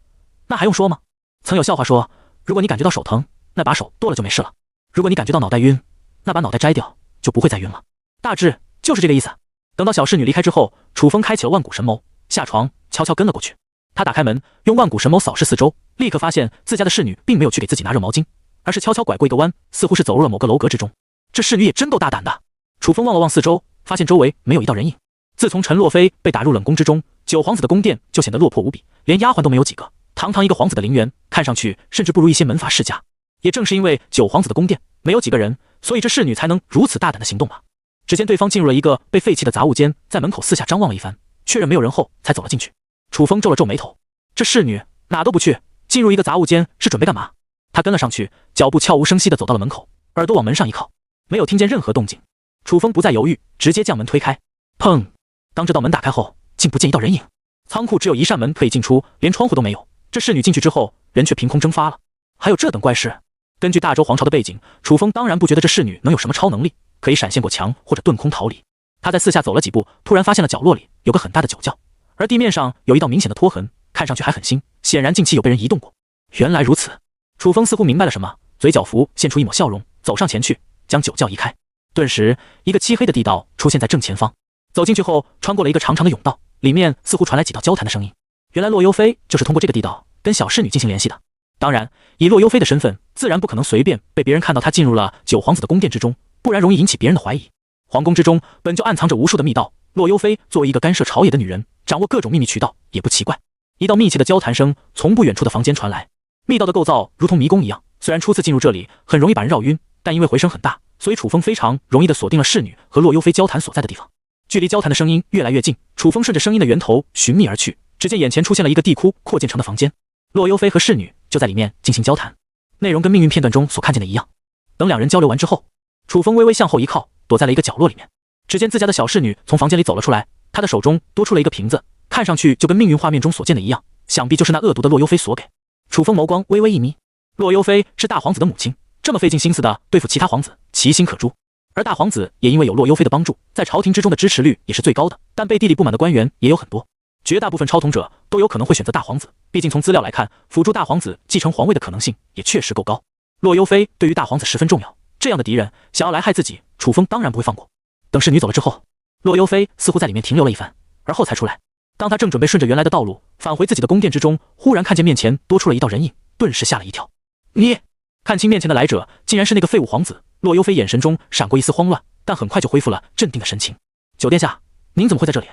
那还用说吗？曾有笑话说，如果你感觉到手疼，那把手剁了就没事了；如果你感觉到脑袋晕，那把脑袋摘掉就不会再晕了。大致就是这个意思。等到小侍女离开之后，楚风开启了万古神谋，下床悄悄跟了过去。他打开门，用万古神谋扫视四周，立刻发现自家的侍女并没有去给自己拿热毛巾，而是悄悄拐过一个弯，似乎是走入了某个楼阁之中。这侍女也真够大胆的。楚风望了望四周，发现周围没有一道人影。自从陈洛妃被打入冷宫之中，九皇子的宫殿就显得落魄无比，连丫鬟都没有几个。堂堂一个皇子的陵园，看上去甚至不如一些门阀世家。也正是因为九皇子的宫殿没有几个人，所以这侍女才能如此大胆的行动吧。只见对方进入了一个被废弃的杂物间，在门口四下张望了一番，确认没有人后才走了进去。楚风皱了皱眉头，这侍女哪都不去，进入一个杂物间是准备干嘛？他跟了上去，脚步悄无声息地走到了门口，耳朵往门上一靠，没有听见任何动静。楚风不再犹豫，直接将门推开。砰！当这道门打开后，竟不见一道人影。仓库只有一扇门可以进出，连窗户都没有。这侍女进去之后，人却凭空蒸发了。还有这等怪事？根据大周皇朝的背景，楚风当然不觉得这侍女能有什么超能力，可以闪现过墙或者遁空逃离。他在四下走了几步，突然发现了角落里有个很大的酒窖，而地面上有一道明显的拖痕，看上去还很新，显然近期有被人移动过。原来如此，楚风似乎明白了什么，嘴角现出一抹笑容，走上前去，将酒窖移开。顿时，一个漆黑的地道出现在正前方。走进去后，穿过了一个长长的甬道，里面似乎传来几道交谈的声音。原来洛幽菲就是通过这个地道跟小侍女进行联系的。当然，以洛幽菲的身份，自然不可能随便被别人看到她进入了九皇子的宫殿之中，不然容易引起别人的怀疑。皇宫之中本就暗藏着无数的密道，洛幽菲作为一个干涉朝野的女人，掌握各种秘密渠道也不奇怪。一道密切的交谈声从不远处的房间传来，密道的构造如同迷宫一样，虽然初次进入这里很容易把人绕晕，但因为回声很大，所以楚风非常容易地锁定了侍女和洛幽菲交谈所在的地方。距离交谈的声音越来越近，楚风顺着声音的源头寻觅而去，只见眼前出现了一个地窟扩建成的房间，洛幽菲和侍女就在里面进行交谈，内容跟命运片段中所看见的一样。等两人交流完之后，楚风微微向后一靠，躲在了一个角落里面。只见自家的小侍女从房间里走了出来，她的手中多出了一个瓶子，看上去就跟命运画面中所见的一样，想必就是那恶毒的洛幽菲所给。楚风眸光微微一眯，洛幽菲是大皇子的母亲，这么费尽心思的对付其他皇子，其心可诛。而大皇子也因为有洛幽菲的帮助，在朝廷之中的支持率也是最高的，但背地里不满的官员也有很多。绝大部分超统者都有可能会选择大皇子，毕竟从资料来看，辅助大皇子继承皇位的可能性也确实够高。洛幽菲对于大皇子十分重要，这样的敌人想要来害自己，楚风当然不会放过。等侍女走了之后，洛幽菲似乎在里面停留了一番，而后才出来。当他正准备顺着原来的道路返回自己的宫殿之中，忽然看见面前多出了一道人影，顿时吓了一跳。你看清面前的来者，竟然是那个废物皇子。洛幽菲眼神中闪过一丝慌乱，但很快就恢复了镇定的神情。九殿下，您怎么会在这里？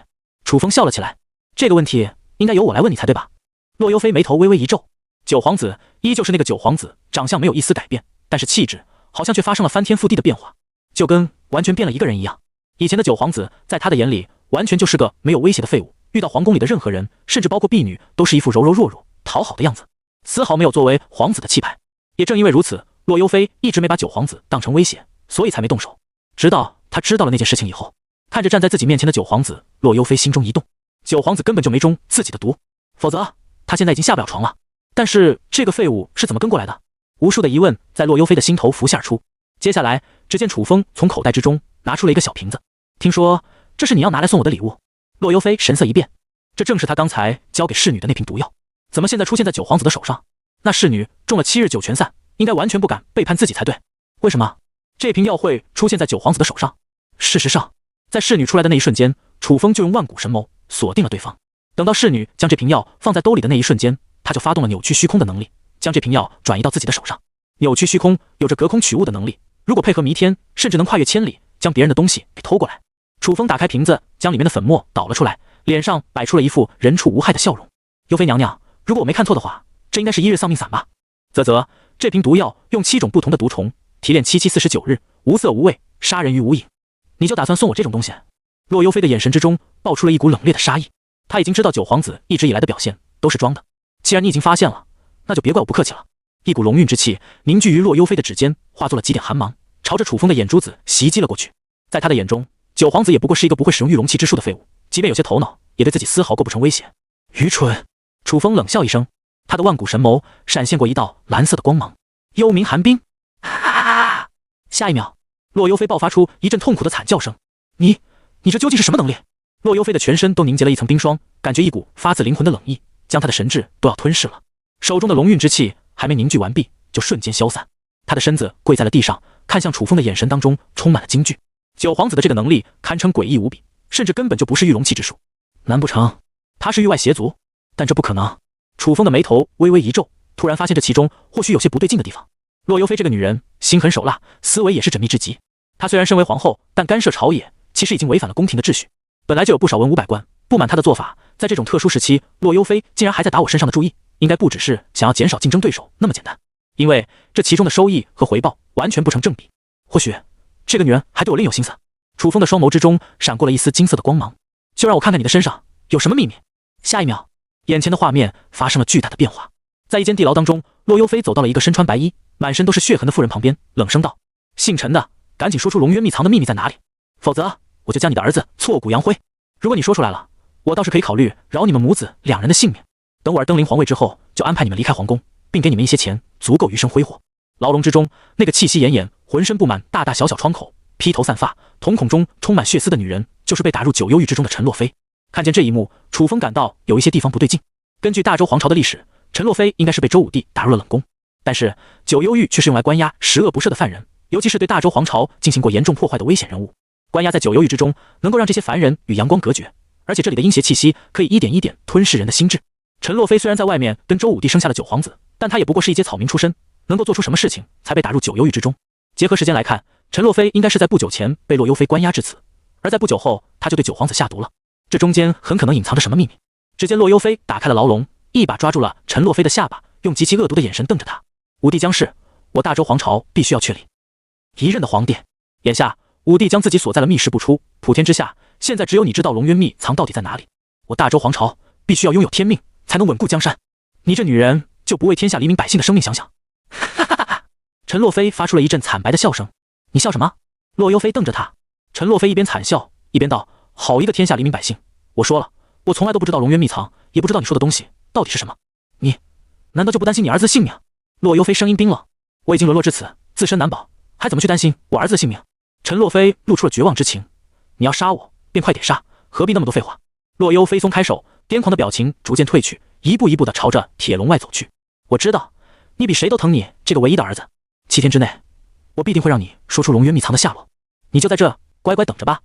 楚风笑了起来。这个问题应该由我来问你才对吧？洛幽菲眉头微微一皱。九皇子依旧是那个九皇子，长相没有一丝改变，但是气质好像却发生了翻天覆地的变化，就跟完全变了一个人一样。以前的九皇子在他的眼里完全就是个没有威胁的废物，遇到皇宫里的任何人，甚至包括婢女，都是一副柔柔弱弱讨好的样子，丝毫没有作为皇子的气派。也正因为如此，洛幽菲一直没把九皇子当成威胁，所以才没动手。直到他知道了那件事情以后，看着站在自己面前的九皇子，洛幽菲心中一动，九皇子根本就没中自己的毒，否则他现在已经下不了床了。但是这个废物是怎么跟过来的？无数的疑问在洛幽菲的心头浮现而出。接下来，只见楚风从口袋之中拿出了一个小瓶子，听说这是你要拿来送我的礼物。洛幽菲神色一变，这正是他刚才交给侍女的那瓶毒药，怎么现在出现在九皇子的手上？那侍女中了7日9全散，应该完全不敢背叛自己才对。为什么这瓶药会出现在九皇子的手上？事实上，在侍女出来的那一瞬间，楚风就用万古神谋锁定了对方。等到侍女将这瓶药放在兜里的那一瞬间，他就发动了扭曲虚空的能力，将这瓶药转移到自己的手上。扭曲虚空有着隔空取物的能力，如果配合弥天，甚至能跨越千里，将别人的东西给偷过来。楚风打开瓶子，将里面的粉末倒了出来，脸上摆出了一副人畜无害的笑容。幽妃娘娘，如果我没看错的话，这应该是1日丧命散吧？啧，这瓶毒药用7种不同的毒虫提炼7749日，无色无味，杀人于无影。你就打算送我这种东西？洛幽妃的眼神之中爆出了一股冷冽的杀意。他已经知道九皇子一直以来的表现都是装的，既然你已经发现了，那就别怪我不客气了。一股龙韵之气凝聚于洛幽妃的指尖，化作了几点寒芒，朝着楚风的眼珠子袭击了过去。在他的眼中，九皇子也不过是一个不会使用御龙气之术的废物，即便有些头脑，也对自己丝毫构不成威胁。愚蠢！楚风冷笑一声，他的万古神眸闪现过一道蓝色的光芒，幽冥寒冰。下一秒，洛幽妃爆发出一阵痛苦的惨叫声。你这究竟是什么能力？洛幽妃的全身都凝结了一层冰霜，感觉一股发自灵魂的冷意将她的神智都要吞噬了。手中的龙韵之气还没凝聚完毕，就瞬间消散。她的身子跪在了地上，看向楚风的眼神当中充满了惊惧。九皇子的这个能力堪称诡异无比，甚至根本就不是御龙气之术。难不成他是域外邪族？但这不可能。楚风的眉头微微一皱，突然发现这其中或许有些不对劲的地方。洛幽妃这个女人心狠手辣，思维也是缜密之极。她虽然身为皇后，但干涉朝野其实已经违反了宫廷的秩序。本来就有不少文武百官不满她的做法，在这种特殊时期，洛幽妃竟然还在打我身上的注意，应该不只是想要减少竞争对手那么简单，因为这其中的收益和回报完全不成正比。或许这个女人还对我另有心思。楚风的双眸之中闪过了一丝金色的光芒，就让我看看你的身上有什么秘密。下一秒，眼前的画面发生了巨大的变化。在一间地牢当中，洛幽妃走到了一个身穿白衣、满身都是血痕的妇人旁边，冷声道：“姓陈的，赶紧说出龙渊秘藏的秘密在哪里，否则我就将你的儿子挫骨扬灰。如果你说出来了，我倒是可以考虑饶你们母子2人的性命。等我儿登临皇位之后，就安排你们离开皇宫，并给你们一些钱，足够余生挥霍。”牢笼之中，那个气息奄奄、浑身布满大大小小疮口、披头散发、瞳孔中充满血丝的女人，就是被打入九幽狱之中的陈洛妃。看见这一幕，楚风感到有一些地方不对劲。根据大周皇朝的历史，陈洛妃应该是被周武帝打入了冷宫，但是九幽狱却是用来关押十恶不赦的犯人，尤其是对大周皇朝进行过严重破坏的危险人物。关押在九幽狱之中，能够让这些凡人与阳光隔绝，而且这里的阴邪气息可以一点一点吞噬人的心智。陈洛妃虽然在外面跟周武帝生下了九皇子，但她也不过是一介草民出身，能够做出什么事情才被打入九幽狱之中？结合时间来看，陈洛妃应该是在不久前被洛幽妃关押至此，而在不久后，她就对九皇子下毒了。这中间很可能隐藏着什么秘密。只见洛幽妃打开了牢笼，一把抓住了陈洛妃的下巴，用极其恶毒的眼神瞪着她。武帝将逝，我大周皇朝必须要确立一任的皇帝。眼下武帝将自己锁在了密室不出，普天之下，现在只有你知道龙渊秘藏到底在哪里。我大周皇朝必须要拥有天命，才能稳固江山。你这女人就不为天下黎民百姓的生命想想？哈哈哈哈！陈洛妃发出了一阵惨白的笑声。你笑什么？洛幽妃瞪着她。陈洛妃一边惨笑一边道：好一个天下黎民百姓！我说了，我从来都不知道龙渊秘藏，也不知道你说的东西到底是什么。你难道就不担心你儿子的性命？洛幽妃声音冰冷。我已经沦落至此，自身难保，还怎么去担心我儿子的性命？陈洛妃露出了绝望之情。你要杀我，便快点杀，何必那么多废话？洛幽妃松开手，癫狂的表情逐渐褪去，一步一步地朝着铁笼外走去。我知道，你比谁都疼你这个唯一的儿子。7天之内，我必定会让你说出龙渊秘藏的下落。你就在这乖乖等着吧。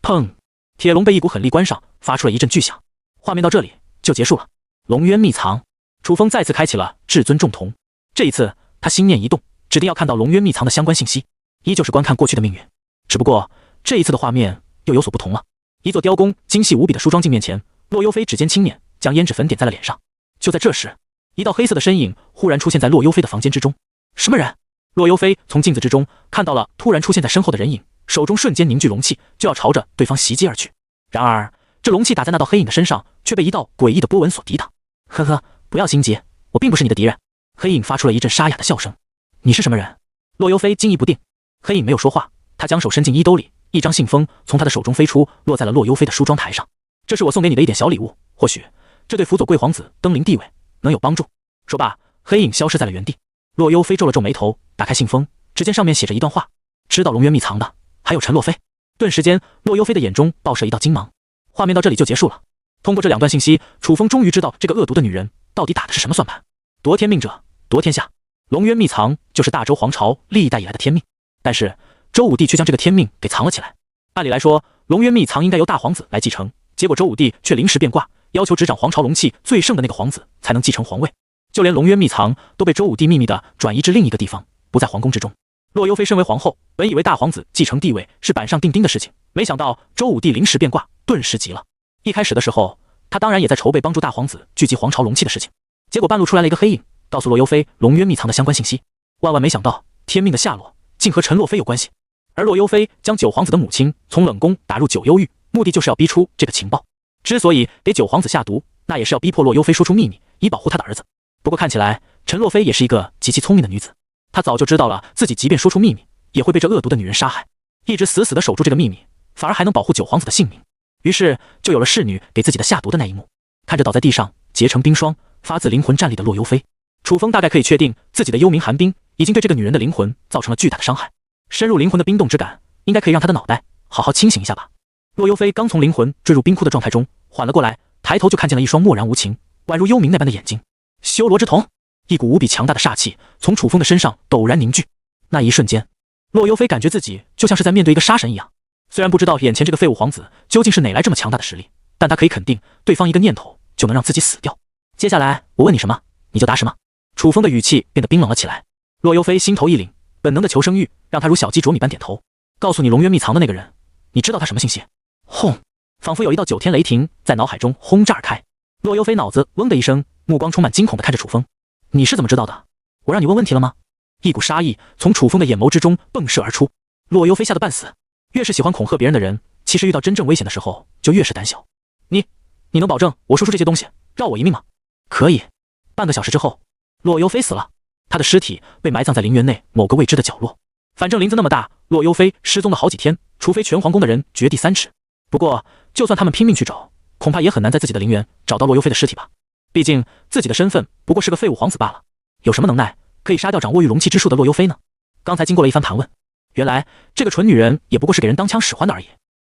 砰！铁笼被一股狠力关上，发出了一阵巨响。画面到这里就结束了。龙渊秘藏，楚风再次开启了至尊重瞳。这一次，他心念一动，指定要看到龙渊秘藏的相关信息，依旧是观看过去的命运。只不过这一次的画面又有所不同了。一座雕工精细无比的梳妆镜面前，洛幽妃指尖轻捻，将胭脂粉点在了脸上。就在这时，一道黑色的身影忽然出现在洛幽妃的房间之中。什么人？洛幽妃从镜子之中看到了突然出现在身后的人影，手中瞬间凝聚龙气，就要朝着对方袭击而去。然而这龙气打在那道黑影的身上，却被一道诡异的波纹所抵挡。呵呵，不要心急，我并不是你的敌人。黑影发出了一阵沙哑的笑声。你是什么人？洛幽妃惊疑不定。黑影没有说话，他将手伸进衣兜里，一张信封从他的手中飞出，落在了洛幽妃的梳妆台上。这是我送给你的一点小礼物，或许这对辅佐贵皇子登临帝位能有帮助。说罢，黑影消失在了原地。洛幽飞皱了皱眉头，打开信封，只见上面写着一段话：知道龙渊秘藏的还有陈洛飞。顿时间，洛幽飞的眼中爆射一道金芒。画面到这里就结束了。通过这两段信息，楚风终于知道这个恶毒的女人到底打的是什么算盘。夺天命者，夺天下。龙渊秘藏就是大周皇朝历代以来的天命，但是周武帝却将这个天命给藏了起来。按理来说，龙渊秘藏应该由大皇子来继承，结果周武帝却临时变卦，要求执掌皇朝龙气最盛的那个皇子才能继承皇位。就连龙渊秘藏都被周武帝秘密地转移至另一个地方，不在皇宫之中。洛幽飞身为皇后，本以为大皇子继承帝位是板上钉钉的事情，没想到周武帝临时变卦，顿时急了。一开始的时候，他当然也在筹备帮助大皇子聚集皇朝龙气的事情，结果半路出来了一个黑影，告诉洛幽飞龙渊秘藏的相关信息。万万没想到，天命的下落竟和陈洛飞有关系。而洛幽飞将九皇子的母亲从冷宫打入九幽狱，目的就是要逼出这个情报。之所以给九皇子下毒，那也是要逼迫洛幽飞说出秘密，以保护他的儿子。不过看起来，陈洛飞也是一个极其聪明的女子，她早就知道了自己即便说出秘密，也会被这恶毒的女人杀害，一直死死地守住这个秘密，反而还能保护九皇子的性命。于是就有了侍女给自己的下毒的那一幕。看着倒在地上结成冰霜、发自灵魂战栗的洛幽飞，楚风大概可以确定自己的幽冥寒冰已经对这个女人的灵魂造成了巨大的伤害。深入灵魂的冰冻之感，应该可以让她的脑袋好好清醒一下吧。洛幽飞刚从灵魂坠入冰窟的状态中缓了过来，抬头就看见了一双漠然无情、宛如幽冥那般的眼睛。修罗之瞳，一股无比强大的煞气从楚风的身上陡然凝聚。那一瞬间，洛幽飞感觉自己就像是在面对一个杀神一样。虽然不知道眼前这个废物皇子究竟是哪来这么强大的实力，但他可以肯定，对方一个念头就能让自己死掉。接下来我问你什么，你就答什么。楚风的语气变得冰冷了起来。洛幽飞心头一凛，本能的求生欲让他如小鸡啄米般点头。告诉你龙渊秘藏的那个人，你知道他什么信息？轰！仿佛有一道九天雷霆在脑海中轰炸而开。洛幽飞脑子嗡的一声，目光充满惊恐地看着楚风。你是怎么知道的？我让你问问题了吗？一股杀意从楚风的眼眸之中迸射而出。洛幽飞吓得半死。越是喜欢恐吓别人的人，其实遇到真正危险的时候就越是胆小。你能保证我说出这些东西饶我一命吗？可以。半个小时之后，洛幽飞死了，他的尸体被埋葬在陵园内某个未知的角落。反正林子那么大，洛幽飞失踪了好几天，除非全皇宫的人掘地三尺。不过就算他们拼命去找，恐怕也很难在自己的陵园找到洛幽飞的尸体吧。毕竟自己的身份不过是个废物皇子罢了，有什么能耐可以杀掉掌握御龙气之术的洛幽飞呢？刚才经过了一番盘问，原来这个蠢女人也不过是给人当枪使唤的而已。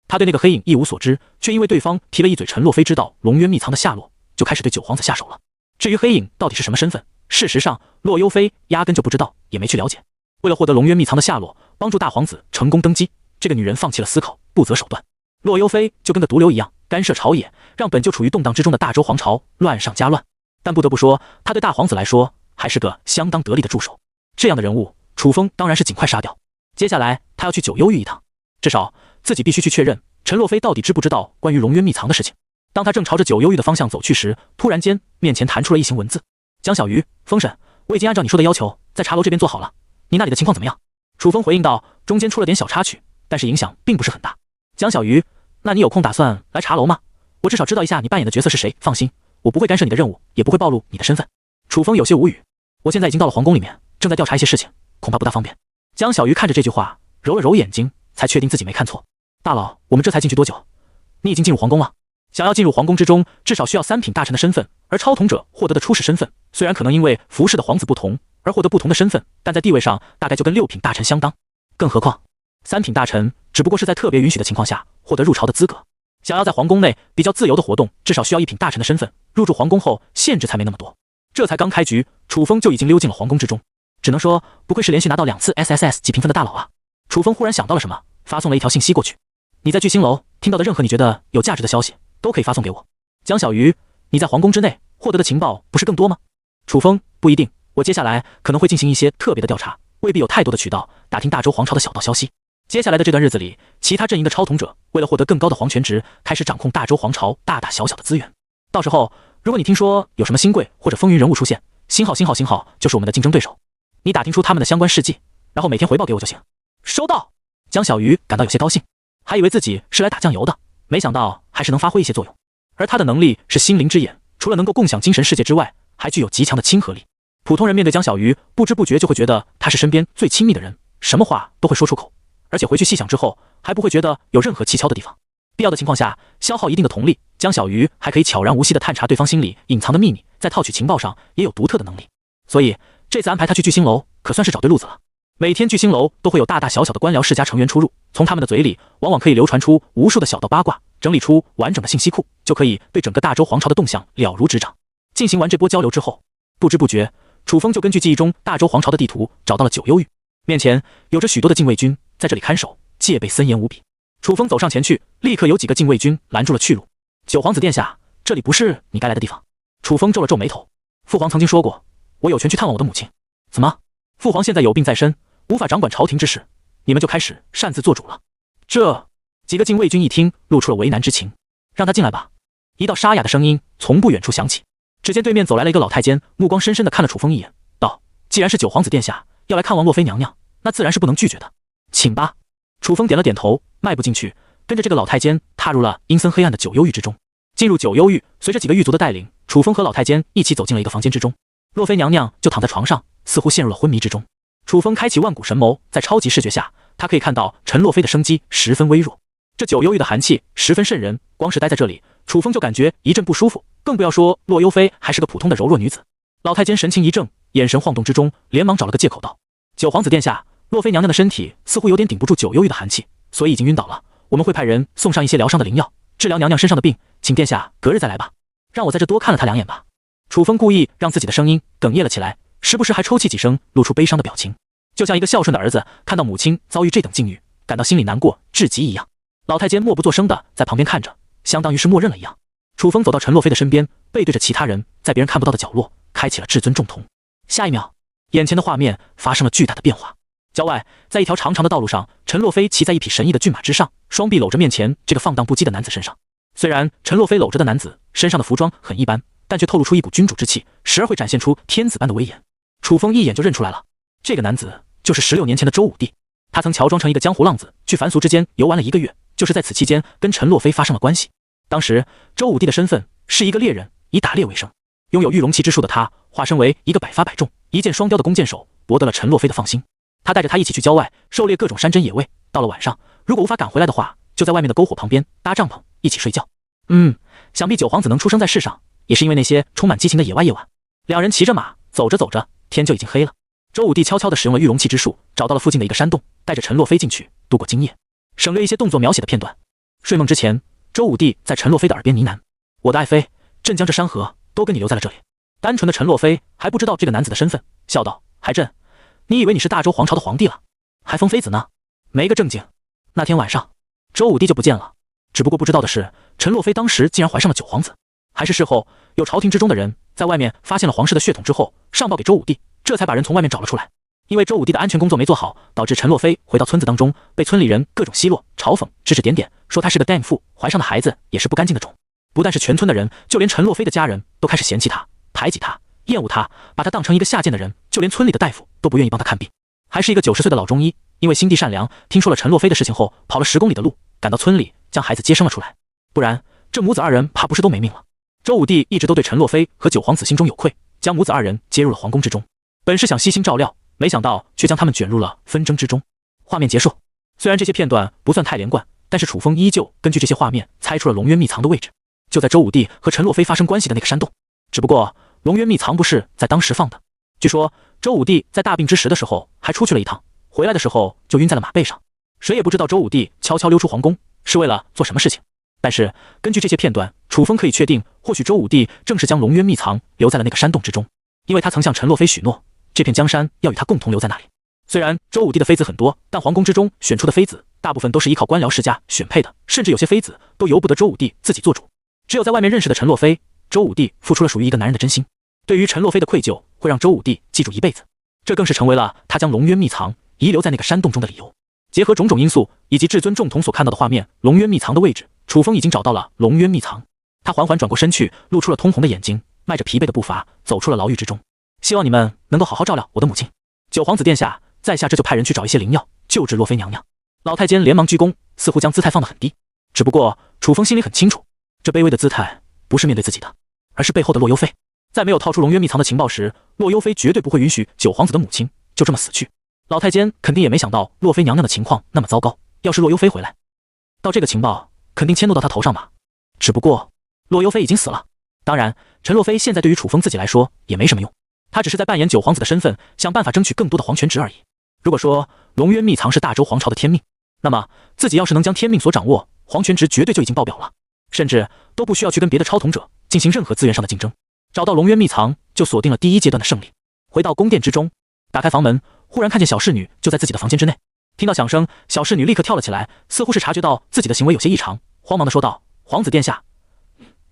她对那个黑影一无所知，却因为对方提了一嘴陈洛飞知道龙渊秘藏的下落，就开始对九皇子下手了。至于黑影到底是什么身份，事实上洛幽飞压根就不知道，也没去了解。为了获得龙渊秘藏的下落，帮助大皇子成功登基，这个女人放弃了思考，不择手段。洛幽飞就跟个毒瘤一样干涉朝野，让本就处于动荡之中的大周皇朝乱上加乱。但不得不说，他对大皇子来说还是个相当得力的助手。这样的人物，楚风当然是尽快杀掉。接下来他要去九幽狱一趟，至少自己必须去确认陈洛飞到底知不知道关于龙渊秘藏的事情。当他正朝着九幽狱的方向走去时，突然间面前弹出了一行文字：江小鱼，封神，我已经按照你说的要求在茶楼这边做好了，你那里的情况怎么样？楚风回应道：中间出了点小插曲，但是影响并不是很大。江小鱼，那你有空打算来茶楼吗？我至少知道一下你扮演的角色是谁。放心，我不会干涉你的任务，也不会暴露你的身份。楚风有些无语，我现在已经到了皇宫里面，正在调查一些事情，恐怕不大方便。江小鱼看着这句话，揉了揉眼睛，才确定自己没看错。大佬，我们这才进去多久？你已经进入皇宫了？想要进入皇宫之中，至少需要三品大臣的身份，而超统者获得的初始身份，虽然可能因为服侍的皇子不同而获得不同的身份，但在地位上大概就跟六品大臣相当。更何况，三品大臣只不过是在特别允许的情况下获得入朝的资格。想要在皇宫内比较自由的活动，至少需要一品大臣的身份。入住皇宫后，限制才没那么多。这才刚开局，楚风就已经溜进了皇宫之中。只能说，不愧是连续拿到2次 SSS 级评分的大佬啊！楚风忽然想到了什么，发送了一条信息过去：你在聚星楼听到的任何你觉得有价值的消息，都可以发送给我。江小鱼，你在皇宫之内获得的情报不是更多吗？楚风，不一定，我接下来可能会进行一些特别的调查，未必有太多的渠道打听大周皇朝的小道消息。接下来的这段日子里，其他阵营的超统者为了获得更高的皇权值，开始掌控大周皇朝大大小小的资源。到时候，如果你听说有什么新贵或者风云人物出现，星号就是我们的竞争对手。你打听出他们的相关事迹，然后每天回报给我就行。收到。江小鱼感到有些高兴，还以为自己是来打酱油的，没想到还是能发挥一些作用。而他的能力是心灵之眼，除了能够共享精神世界之外，还具有极强的亲和力。普通人面对江小鱼，不知不觉就会觉得他是身边最亲密的人，什么话都会说出口，而且回去细想之后，还不会觉得有任何蹊跷的地方。必要的情况下，消耗一定的瞳力，江小鱼还可以悄然无息地探查对方心里隐藏的秘密，在套取情报上也有独特的能力。所以这次安排他去聚星楼，可算是找对路子了。每天聚星楼都会有大大小小的官僚世家成员出入，从他们的嘴里往往可以流传出无数的小道八卦，整理出完整的信息库，就可以对整个大周皇朝的动向了如指掌。进行完这波交流之后，不知不觉，楚风就根据记忆中大周皇朝的地图找到了九幽域，面前有着许多的禁卫军在这里看守，戒备森严无比。楚风走上前去，立刻有几个禁卫军拦住了去路。九皇子殿下，这里不是你该来的地方。楚风皱了皱眉头，父皇曾经说过，我有权去探望我的母亲。怎么？父皇现在有病在身，无法掌管朝廷之事，你们就开始擅自做主了？这几个禁卫军一听，露出了为难之情。让他进来吧。一道沙哑的声音从不远处响起。只见对面走来了一个老太监，目光深深地看了楚风一眼，道：既然是九皇子殿下要来看望洛妃娘娘，那自然是不能拒绝的，请吧。楚风点了点头，迈步进去，跟着这个老太监踏入了阴森黑暗的九幽域之中。进入九幽域，随着几个狱卒的带领，楚风和老太监一起走进了一个房间之中。洛妃娘娘就躺在床上，似乎陷入了昏迷之中。楚风开启万古神眸，在超级视觉下，他可以看到陈洛妃的生机十分微弱。这九幽域的寒气十分渗人，光是待在这里，楚风就感觉一阵不舒服，更不要说洛幽妃还是个普通的柔弱女子。老太监神情一怔，眼神晃动之中，连忙找了个借口道：九皇子殿下，洛妃娘娘的身体似乎有点顶不住九幽域的寒气，所以已经晕倒了。我们会派人送上一些疗伤的灵药，治疗娘娘身上的病，请殿下隔日再来吧。让我在这多看了她两眼吧。楚风故意让自己的声音哽咽了起来，时不时还抽泣几声，露出悲伤的表情，就像一个孝顺的儿子看到母亲遭遇这等境遇，感到心里难过至极一样。老太监默不作声的在旁边看着，相当于是默认了一样。楚风走到陈洛妃的身边，背对着其他人，在别人看不到的角落开启了至尊重瞳。下一秒，眼前的画面发生了巨大的变化。郊外，在一条长长的道路上，陈洛妃骑在一匹神异的骏马之上，双臂搂着面前这个放荡不羁的男子身上。虽然陈洛妃搂着的男子身上的服装很一般，但却透露出一股君主之气，时而会展现出天子般的威严。楚风一眼就认出来了，这个男子就是16年前的周武帝。他曾乔装成一个江湖浪子，去凡俗之间游玩了1个月，就是在此期间跟陈洛妃发生了关系。当时周武帝的身份是一个猎人，以打猎为生，拥有御龙骑之术的他，化身为一个百发百中、一箭双雕的弓箭手，博得了陈洛妃的放心。他带着他一起去郊外狩猎各种山珍野味，到了晚上，如果无法赶回来的话，就在外面的篝火旁边搭帐篷一起睡觉。想必九皇子能出生在世上，也是因为那些充满激情的野外夜晚。两人骑着马走着走着，天就已经黑了。周武帝悄悄地使用了御龙气之术，找到了附近的一个山洞，带着陈洛妃进去度过今夜，省略一些动作描写的片段。睡梦之前，周武帝在陈洛妃的耳边呢喃：我的爱妃，朕将这山河都跟你留在了这里。单纯的陈洛妃还不知道这个男子的身份，笑道：还朕，你以为你是大周皇朝的皇帝了，还封妃子呢？没个正经。那天晚上，周武帝就不见了。只不过不知道的是，陈洛妃当时竟然怀上了九皇子。还是事后有朝廷之中的人在外面发现了皇室的血统之后，上报给周武帝，这才把人从外面找了出来。因为周武帝的安全工作没做好，导致陈洛妃回到村子当中，被村里人各种奚落、嘲讽、指指点点，说她是个荡妇，怀上的孩子也是不干净的种。不但是全村的人，就连陈洛妃的家人都开始嫌弃她、排挤她、厌恶她，把她当成一个下贱的人，就连村里的大夫都不愿意帮她看病。还是一个90岁的老中医，因为心地善良，听说了陈洛妃的事情后，跑了10公里的路，赶到村里将孩子接生了出来。不然这母子二人怕不是都没命了。周武帝一直都对陈洛妃和九皇子心中有愧，将母子二人接入了皇宫之中，本是想悉心照料，没想到却将他们卷入了纷争之中。画面结束。虽然这些片段不算太连贯，但是楚风依旧根据这些画面猜出了龙渊秘藏的位置，就在周武帝和陈洛妃发生关系的那个山洞。只不过龙渊秘藏不是在当时放的，据说周武帝在大病之时的时候还出去了一趟，回来的时候就晕在了马背上，谁也不知道周武帝悄悄溜出皇宫是为了做什么事情。但是根据这些片段，楚风可以确定，或许周武帝正是将龙渊秘藏留在了那个山洞之中，因为他曾向陈洛妃许诺，这片江山要与他共同留在那里。虽然周武帝的妃子很多，但皇宫之中选出的妃子大部分都是依靠官僚世家选配的，甚至有些妃子都由不得周武帝自己做主。只有在外面认识的陈洛妃，周武帝付出了属于一个男人的真心，对于陈洛妃的愧疚会让周武帝记住一辈子，这更是成为了他将龙渊秘藏遗留在那个山洞中的理由。结合种种因素以及至尊重瞳所看到的画面，龙渊秘藏的位置，楚风已经找到了龙渊秘藏。他缓缓转过身去，露出了通红的眼睛，迈着疲惫的步伐走出了牢狱之中。希望你们能够好好照料我的母亲。九皇子殿下，在下这就派人去找一些灵药，救治洛妃娘娘。老太监连忙鞠躬，似乎将姿态放得很低。只不过楚风心里很清楚，这卑微的姿态不是面对自己的，而是背后的洛幽妃。在没有套出龙渊秘藏的情报时，洛幽妃绝对不会允许九皇子的母亲就这么死去。老太监肯定也没想到洛妃娘娘的情况那么糟糕，要是洛幽妃回来，到这个情报肯定迁怒到他头上吧。只不过洛幽菲已经死了，当然陈洛菲现在对于楚风自己来说也没什么用，他只是在扮演九皇子的身份，想办法争取更多的皇权值而已。如果说龙渊秘藏是大周皇朝的天命，那么自己要是能将天命所掌握，皇权值绝对就已经爆表了，甚至都不需要去跟别的超统者进行任何资源上的竞争，找到龙渊秘藏就锁定了第一阶段的胜利。回到宫殿之中，打开房门，忽然看见小侍女就在自己的房间之内。听到响声，小侍女立刻跳了起来，似乎是察觉到自己的行为有些异常，慌忙地说道：“皇子殿下，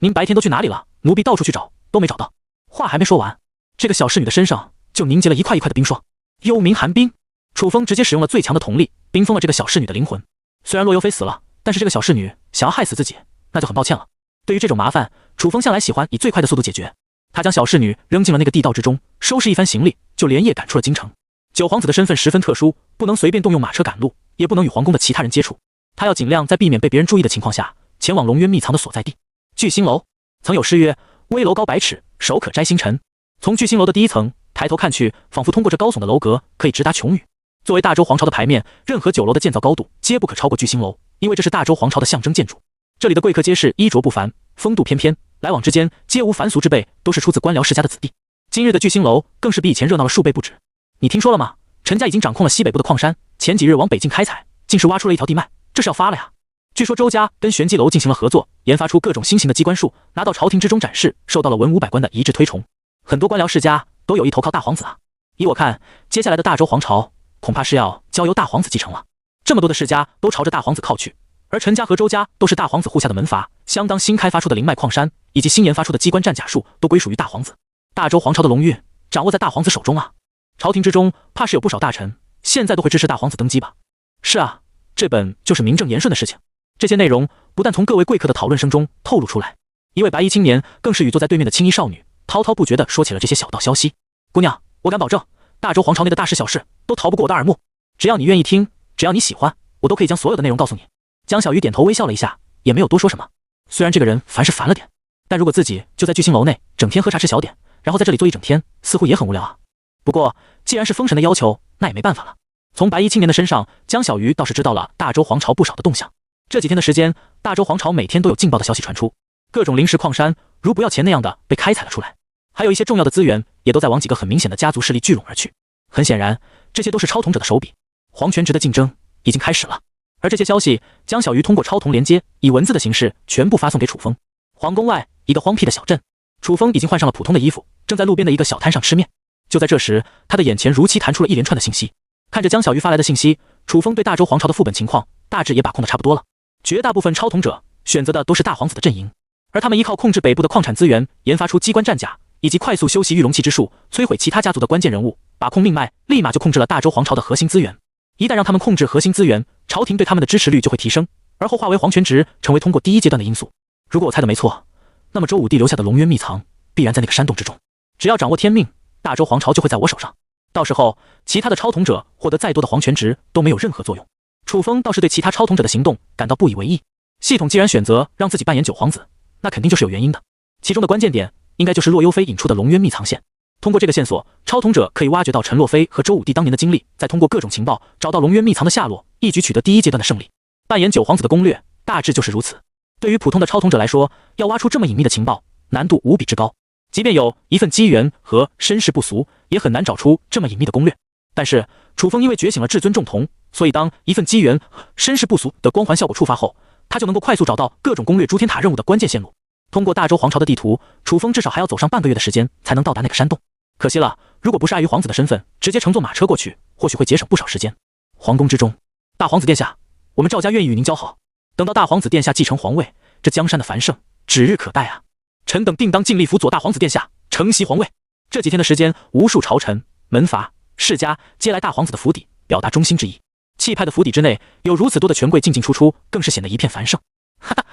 您白天都去哪里了？奴婢到处去找，都没找到。”话还没说完，这个小侍女的身上就凝结了一块一块的冰霜，幽冥寒冰。楚风直接使用了最强的瞳力，冰封了这个小侍女的灵魂。虽然洛幽菲死了，但是这个小侍女想要害死自己，那就很抱歉了。对于这种麻烦，楚风向来喜欢以最快的速度解决。他将小侍女扔进了那个地道之中，收拾一番行李，就连夜赶出了京城。九皇子的身份十分特殊，不能随便动用马车赶路，也不能与皇宫的其他人接触。他要尽量在避免被别人注意的情况下，前往龙渊秘藏的所在地聚星楼。曾有诗曰：“危楼高百尺，手可摘星辰。”从聚星楼的第一层抬头看去，仿佛通过这高耸的楼阁可以直达穹宇。作为大周皇朝的牌面，任何酒楼的建造高度皆不可超过聚星楼，因为这是大周皇朝的象征建筑。这里的贵客皆是衣着不凡，风度翩翩，来往之间皆无凡俗之辈，都是出自官僚世家的子弟。今日的聚星楼更是比以前热闹了数倍不止。你听说了吗？陈家已经掌控了西北部的矿山，前几日往北境开采，竟是挖出了一条地脉，这是要发了呀！据说周家跟玄机楼进行了合作，研发出各种新型的机关术，拿到朝廷之中展示，受到了文武百官的一致推崇。很多官僚世家都有意投靠大皇子啊！以我看，接下来的大周皇朝恐怕是要交由大皇子继承了。这么多的世家都朝着大皇子靠去，而陈家和周家都是大皇子护下的门阀，相当新开发出的灵脉矿山以及新研发出的机关战甲术都归属于大皇子。大周皇朝的龙运掌握在大皇子手中啊！朝廷之中怕是有不少大臣现在都会支持大皇子登基吧？是啊，这本就是名正言顺的事情。这些内容不但从各位贵客的讨论声中透露出来，一位白衣青年更是与坐在对面的青衣少女滔滔不绝地说起了这些小道消息。姑娘，我敢保证，大周皇朝内的大事小事都逃不过我的耳目，只要你愿意听，只要你喜欢，我都可以将所有的内容告诉你。江小鱼点头微笑了一下，也没有多说什么。虽然这个人凡事烦了点，但如果自己就在聚星楼内整天喝茶吃小点，然后在这里坐一整天，似乎也很无聊啊。不过既然是封神的要求，那也没办法了。从白衣青年的身上，江小鱼倒是知道了大周皇朝不少的动向。这几天的时间，大周皇朝每天都有劲爆的消息传出，各种灵石矿山如不要钱那样的被开采了出来，还有一些重要的资源也都在往几个很明显的家族势力聚拢而去。很显然，这些都是超统者的手笔，皇权值的竞争已经开始了。而这些消息，江小鱼通过超统连接，以文字的形式全部发送给楚风。皇宫外一个荒僻的小镇，楚风已经换上了普通的衣服，正在路边的一个小摊上吃面。就在这时，他的眼前如期弹出了一连串的信息。看着江小鱼发来的信息，楚风对大周皇朝的副本情况大致也把控的差不多了。绝大部分超统者选择的都是大皇子的阵营，而他们依靠控制北部的矿产资源，研发出机关战甲，以及快速修习御龙器之术，摧毁其他家族的关键人物，把控命脉，立马就控制了大周皇朝的核心资源。一旦让他们控制核心资源，朝廷对他们的支持率就会提升，而后化为皇权值成为通过第一阶段的因素。如果我猜的没错，那么周武帝留下的龙渊秘藏必然在那个山洞之中。只要掌握天命，大周皇朝就会在我手上，到时候其他的超统者获得再多的皇权值都没有任何作用。楚风倒是对其他超统者的行动感到不以为意。系统既然选择让自己扮演九皇子，那肯定就是有原因的。其中的关键点应该就是洛幽菲引出的龙渊秘藏线。通过这个线索，超统者可以挖掘到陈洛菲和周武帝当年的经历，再通过各种情报找到龙渊秘藏的下落，一举取得第一阶段的胜利。扮演九皇子的攻略大致就是如此。对于普通的超统者来说，要挖出这么隐秘的情报，难度无比之高。即便有一份机缘和身世不俗，也很难找出这么隐秘的攻略。但是楚风因为觉醒了至尊重瞳，所以当一份机缘、身世不俗的光环效果触发后，他就能够快速找到各种攻略诸天塔任务的关键线路。通过大周皇朝的地图，楚风至少还要走上半个月的时间才能到达那个山洞。可惜了，如果不是碍于皇子的身份，直接乘坐马车过去，或许会节省不少时间。皇宫之中，大皇子殿下，我们赵家愿意与您交好。等到大皇子殿下继承皇位，这江山的繁盛指日可待啊！臣等定当尽力辅佐大皇子殿下承袭皇位。这几天的时间，无数朝臣、门阀、世家皆来大皇子的府邸，表达忠心之意。气派的府邸之内，有如此多的权贵进进出出，更是显得一片繁盛。哈哈，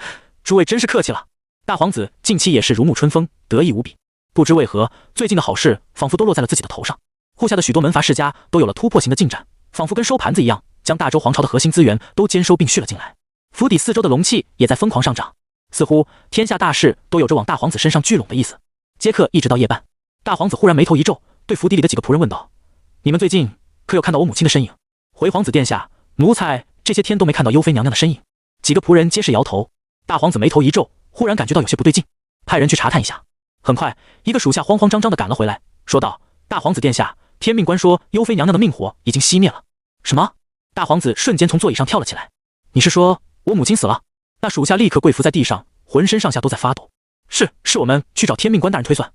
诸位真是客气了。大皇子近期也是如沐春风，得意无比。不知为何，最近的好事仿佛都落在了自己的头上。护下的许多门阀世家都有了突破性的进展，仿佛跟收盘子一样，将大周皇朝的核心资源都兼收并蓄了进来。府邸四周的龙气也在疯狂上涨，似乎天下大事都有着往大皇子身上聚拢的意思。接客一直到夜半，大皇子忽然眉头一皱，对府邸里的几个仆人问道：“你们最近可有看到我母亲的身影？”回皇子殿下，奴才这些天都没看到幽妃娘娘的身影。几个仆人皆是摇头。大皇子眉头一皱，忽然感觉到有些不对劲，派人去查探一下。很快，一个属下慌慌张张地赶了回来，说道：“大皇子殿下，天命官说幽妃娘娘的命火已经熄灭了。”什么？大皇子瞬间从座椅上跳了起来。你是说我母亲死了？那属下立刻跪伏在地上，浑身上下都在发抖。是我们去找天命官大人推算，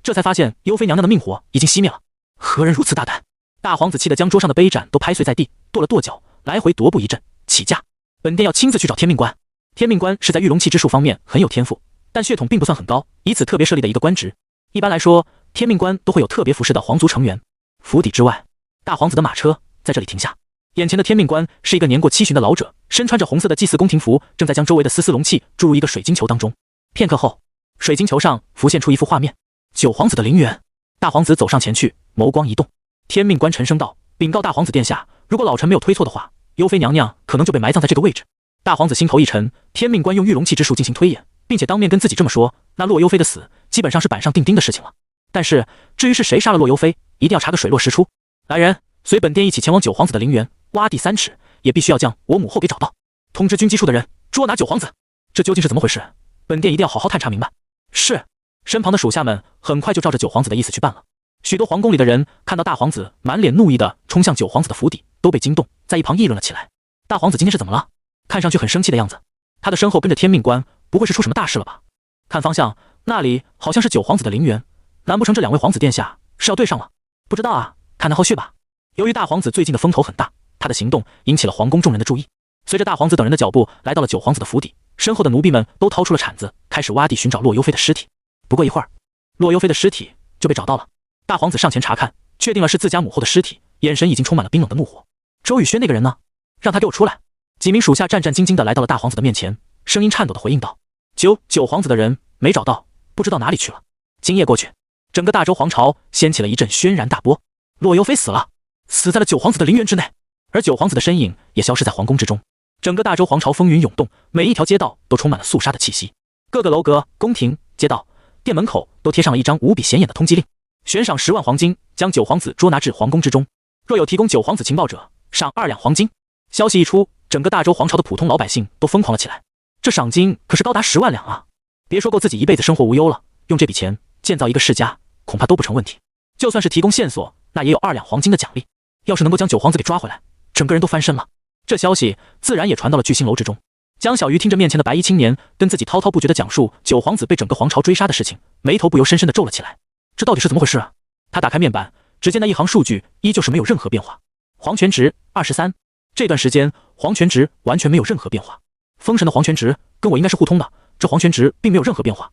这才发现幽妃娘娘的命火已经熄灭了。何人如此大胆？大皇子气得将桌上的杯盏都拍碎在地，跺了跺脚，来回踱步一阵，起驾。本殿要亲自去找天命官。天命官是在御龙气之术方面很有天赋，但血统并不算很高，以此特别设立的一个官职。一般来说，天命官都会有特别服侍的皇族成员。府邸之外，大皇子的马车在这里停下。眼前的天命官是一个年过70的老者，身穿着红色的祭祀宫廷服，正在将周围的丝龙气注入一个水晶球当中。片刻后，水晶球上浮现出一幅画面：九皇子的陵园。大皇子走上前去，眸光一动。天命官沉声道：“禀告大皇子殿下，如果老臣没有推错的话，幽妃娘娘可能就被埋葬在这个位置。”大皇子心头一沉，天命官用御龙气之术进行推演，并且当面跟自己这么说，那洛幽妃的死基本上是板上钉钉的事情了。但是至于是谁杀了洛幽妃，一定要查个水落石出。来人，随本殿一起前往九皇子的陵园，挖地3尺，也必须要将我母后给找到。通知军机处的人捉拿九皇子。这究竟是怎么回事？本殿一定要好好探查明白。是。身旁的属下们很快就照着九皇子的意思去办了。许多皇宫里的人看到大皇子满脸怒意地冲向九皇子的府邸，都被惊动，在一旁议论了起来。大皇子今天是怎么了？看上去很生气的样子。他的身后跟着天命官，不会是出什么大事了吧？看方向，那里好像是九皇子的陵园，难不成这2位皇子殿下是要对上了？不知道啊，看他后续吧。由于大皇子最近的风头很大，他的行动引起了皇宫众人的注意。随着大皇子等人的脚步来到了九皇子的府邸，身后的奴婢们都掏出了铲子，开始挖地寻找洛幽妃的尸体。不过一会儿，洛幽妃的尸体就被找到了。大皇子上前查看，确定了是自家母后的尸体，眼神已经充满了冰冷的怒火。周宇轩那个人呢？让他给我出来！几名属下战战兢兢地来到了大皇子的面前，声音颤抖地回应道：“九皇子的人没找到，不知道哪里去了。”今夜过去，整个大周皇朝掀起了一阵轩然大波。洛幽妃死了，死在了九皇子的陵园之内，而九皇子的身影也消失在皇宫之中。整个大周皇朝风云涌动，每一条街道都充满了肃杀的气息。各个楼阁、宫廷、街道、店门口都贴上了一张无比显眼的通缉令，悬赏10万黄金，将九皇子捉拿至皇宫之中。若有提供九皇子情报者，赏2两黄金。消息一出，整个大周皇朝的普通老百姓都疯狂了起来。这赏金可是高达10万两啊！别说够自己一辈子生活无忧了，用这笔钱建造一个世家，恐怕都不成问题。就算是提供线索，那也有2两黄金的奖励。要是能够将九皇子给抓回来，整个人都翻身了。这消息自然也传到了聚星楼之中。江小鱼听着面前的白衣青年跟自己滔滔不绝地讲述九皇子被整个皇朝追杀的事情，眉头不由深深地皱了起来。这到底是怎么回事啊？他打开面板，只见那一行数据依旧是没有任何变化。皇权值23。这段时间皇权值完全没有任何变化。封神的皇权值跟我应该是互通的，这皇权值并没有任何变化。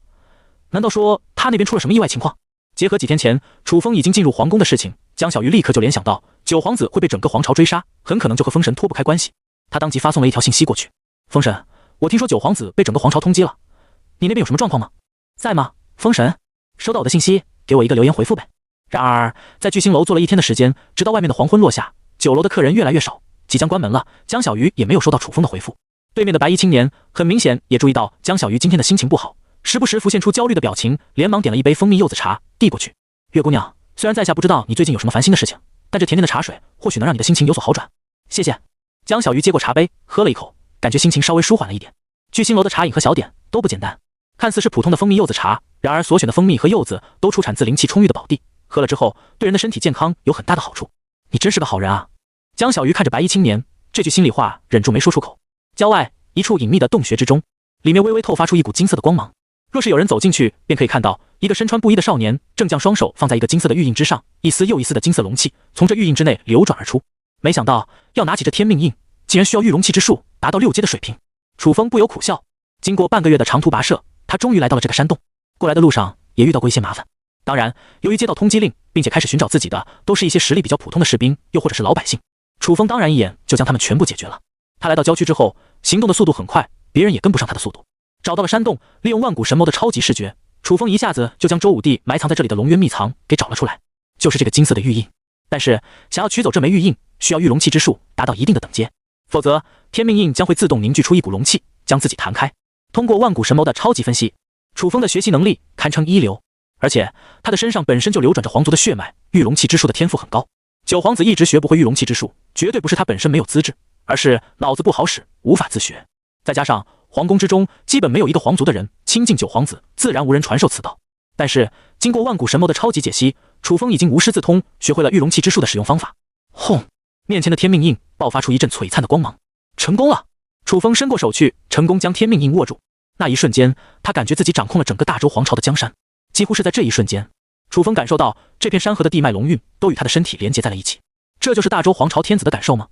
难道说他那边出了什么意外情况？结合几天前楚风已经进入皇宫的事情，江小鱼立刻就联想到九皇子会被整个皇朝追杀，很可能就和封神脱不开关系。他当即发送了一条信息过去：封神，我听说九皇子被整个皇朝通缉了，你那边有什么状况吗？在吗？封神，收到我的信息，给我一个留言回复呗。然而在聚星楼坐了1天的时间，直到外面的黄昏落下，酒楼的客人越来越少，即将关门了，江小鱼也没有收到楚风的回复。对面的白衣青年很明显也注意到江小鱼今天的心情不好，时不时浮现出焦虑的表情，连忙点了一杯蜂蜜柚子茶递过去。月姑娘，虽然在下不知道你最近有什么烦心的事情，但这甜甜的茶水或许能让你的心情有所好转，谢谢。江小鱼接过茶杯，喝了一口，感觉心情稍微舒缓了一点。聚星楼的茶饮和小点都不简单，看似是普通的蜂蜜柚子茶，然而所选的蜂蜜和柚子都出产自灵气充裕的宝地，喝了之后对人的身体健康有很大的好处。你真是个好人啊！江小鱼看着白衣青年，这句心里话忍住没说出口。郊外一处隐秘的洞穴之中，里面微微透发出一股金色的光芒。若是有人走进去，便可以看到一个身穿布衣的少年正将双手放在一个金色的玉印之上，一丝又一丝的金色龙气从这玉印之内流转而出。没想到要拿起这天命印，竟然需要御龙气之术达到6阶的水平。楚风不由苦笑。经过半个月的长途跋涉，他终于来到了这个山洞。过来的路上也遇到过一些麻烦。当然，由于接到通缉令，并且开始寻找自己的都是一些实力比较普通的士兵，又或者是老百姓。楚风当然一眼就将他们全部解决了。他来到郊区之后，行动的速度很快，别人也跟不上他的速度。找到了山洞，利用万古神谋的超级视觉，楚风一下子就将周武帝埋藏在这里的龙渊秘藏给找了出来，就是这个金色的玉印。但是想要取走这枚玉印，需要御龙气之术达到一定的等阶，否则天命印将会自动凝聚出一股龙气，将自己弹开。通过万古神谋的超级分析，楚风的学习能力堪称一流，而且他的身上本身就流转着皇族的血脉，御龙气之术的天赋很高。九皇子一直学不会御龙气之术，绝对不是他本身没有资质，而是脑子不好使，无法自学。再加上皇宫之中基本没有一个皇族的人亲近九皇子，自然无人传授此道。但是经过万古神谋的超级解析，楚风已经无师自通，学会了御容器之术的使用方法。轰！面前的天命印爆发出一阵璀璨的光芒，成功了！楚风伸过手去，成功将天命印握住。那一瞬间，他感觉自己掌控了整个大周皇朝的江山。几乎是在这一瞬间，楚风感受到这片山河的地脉龙运都与他的身体连接在了一起。这就是大周皇朝天子的感受吗？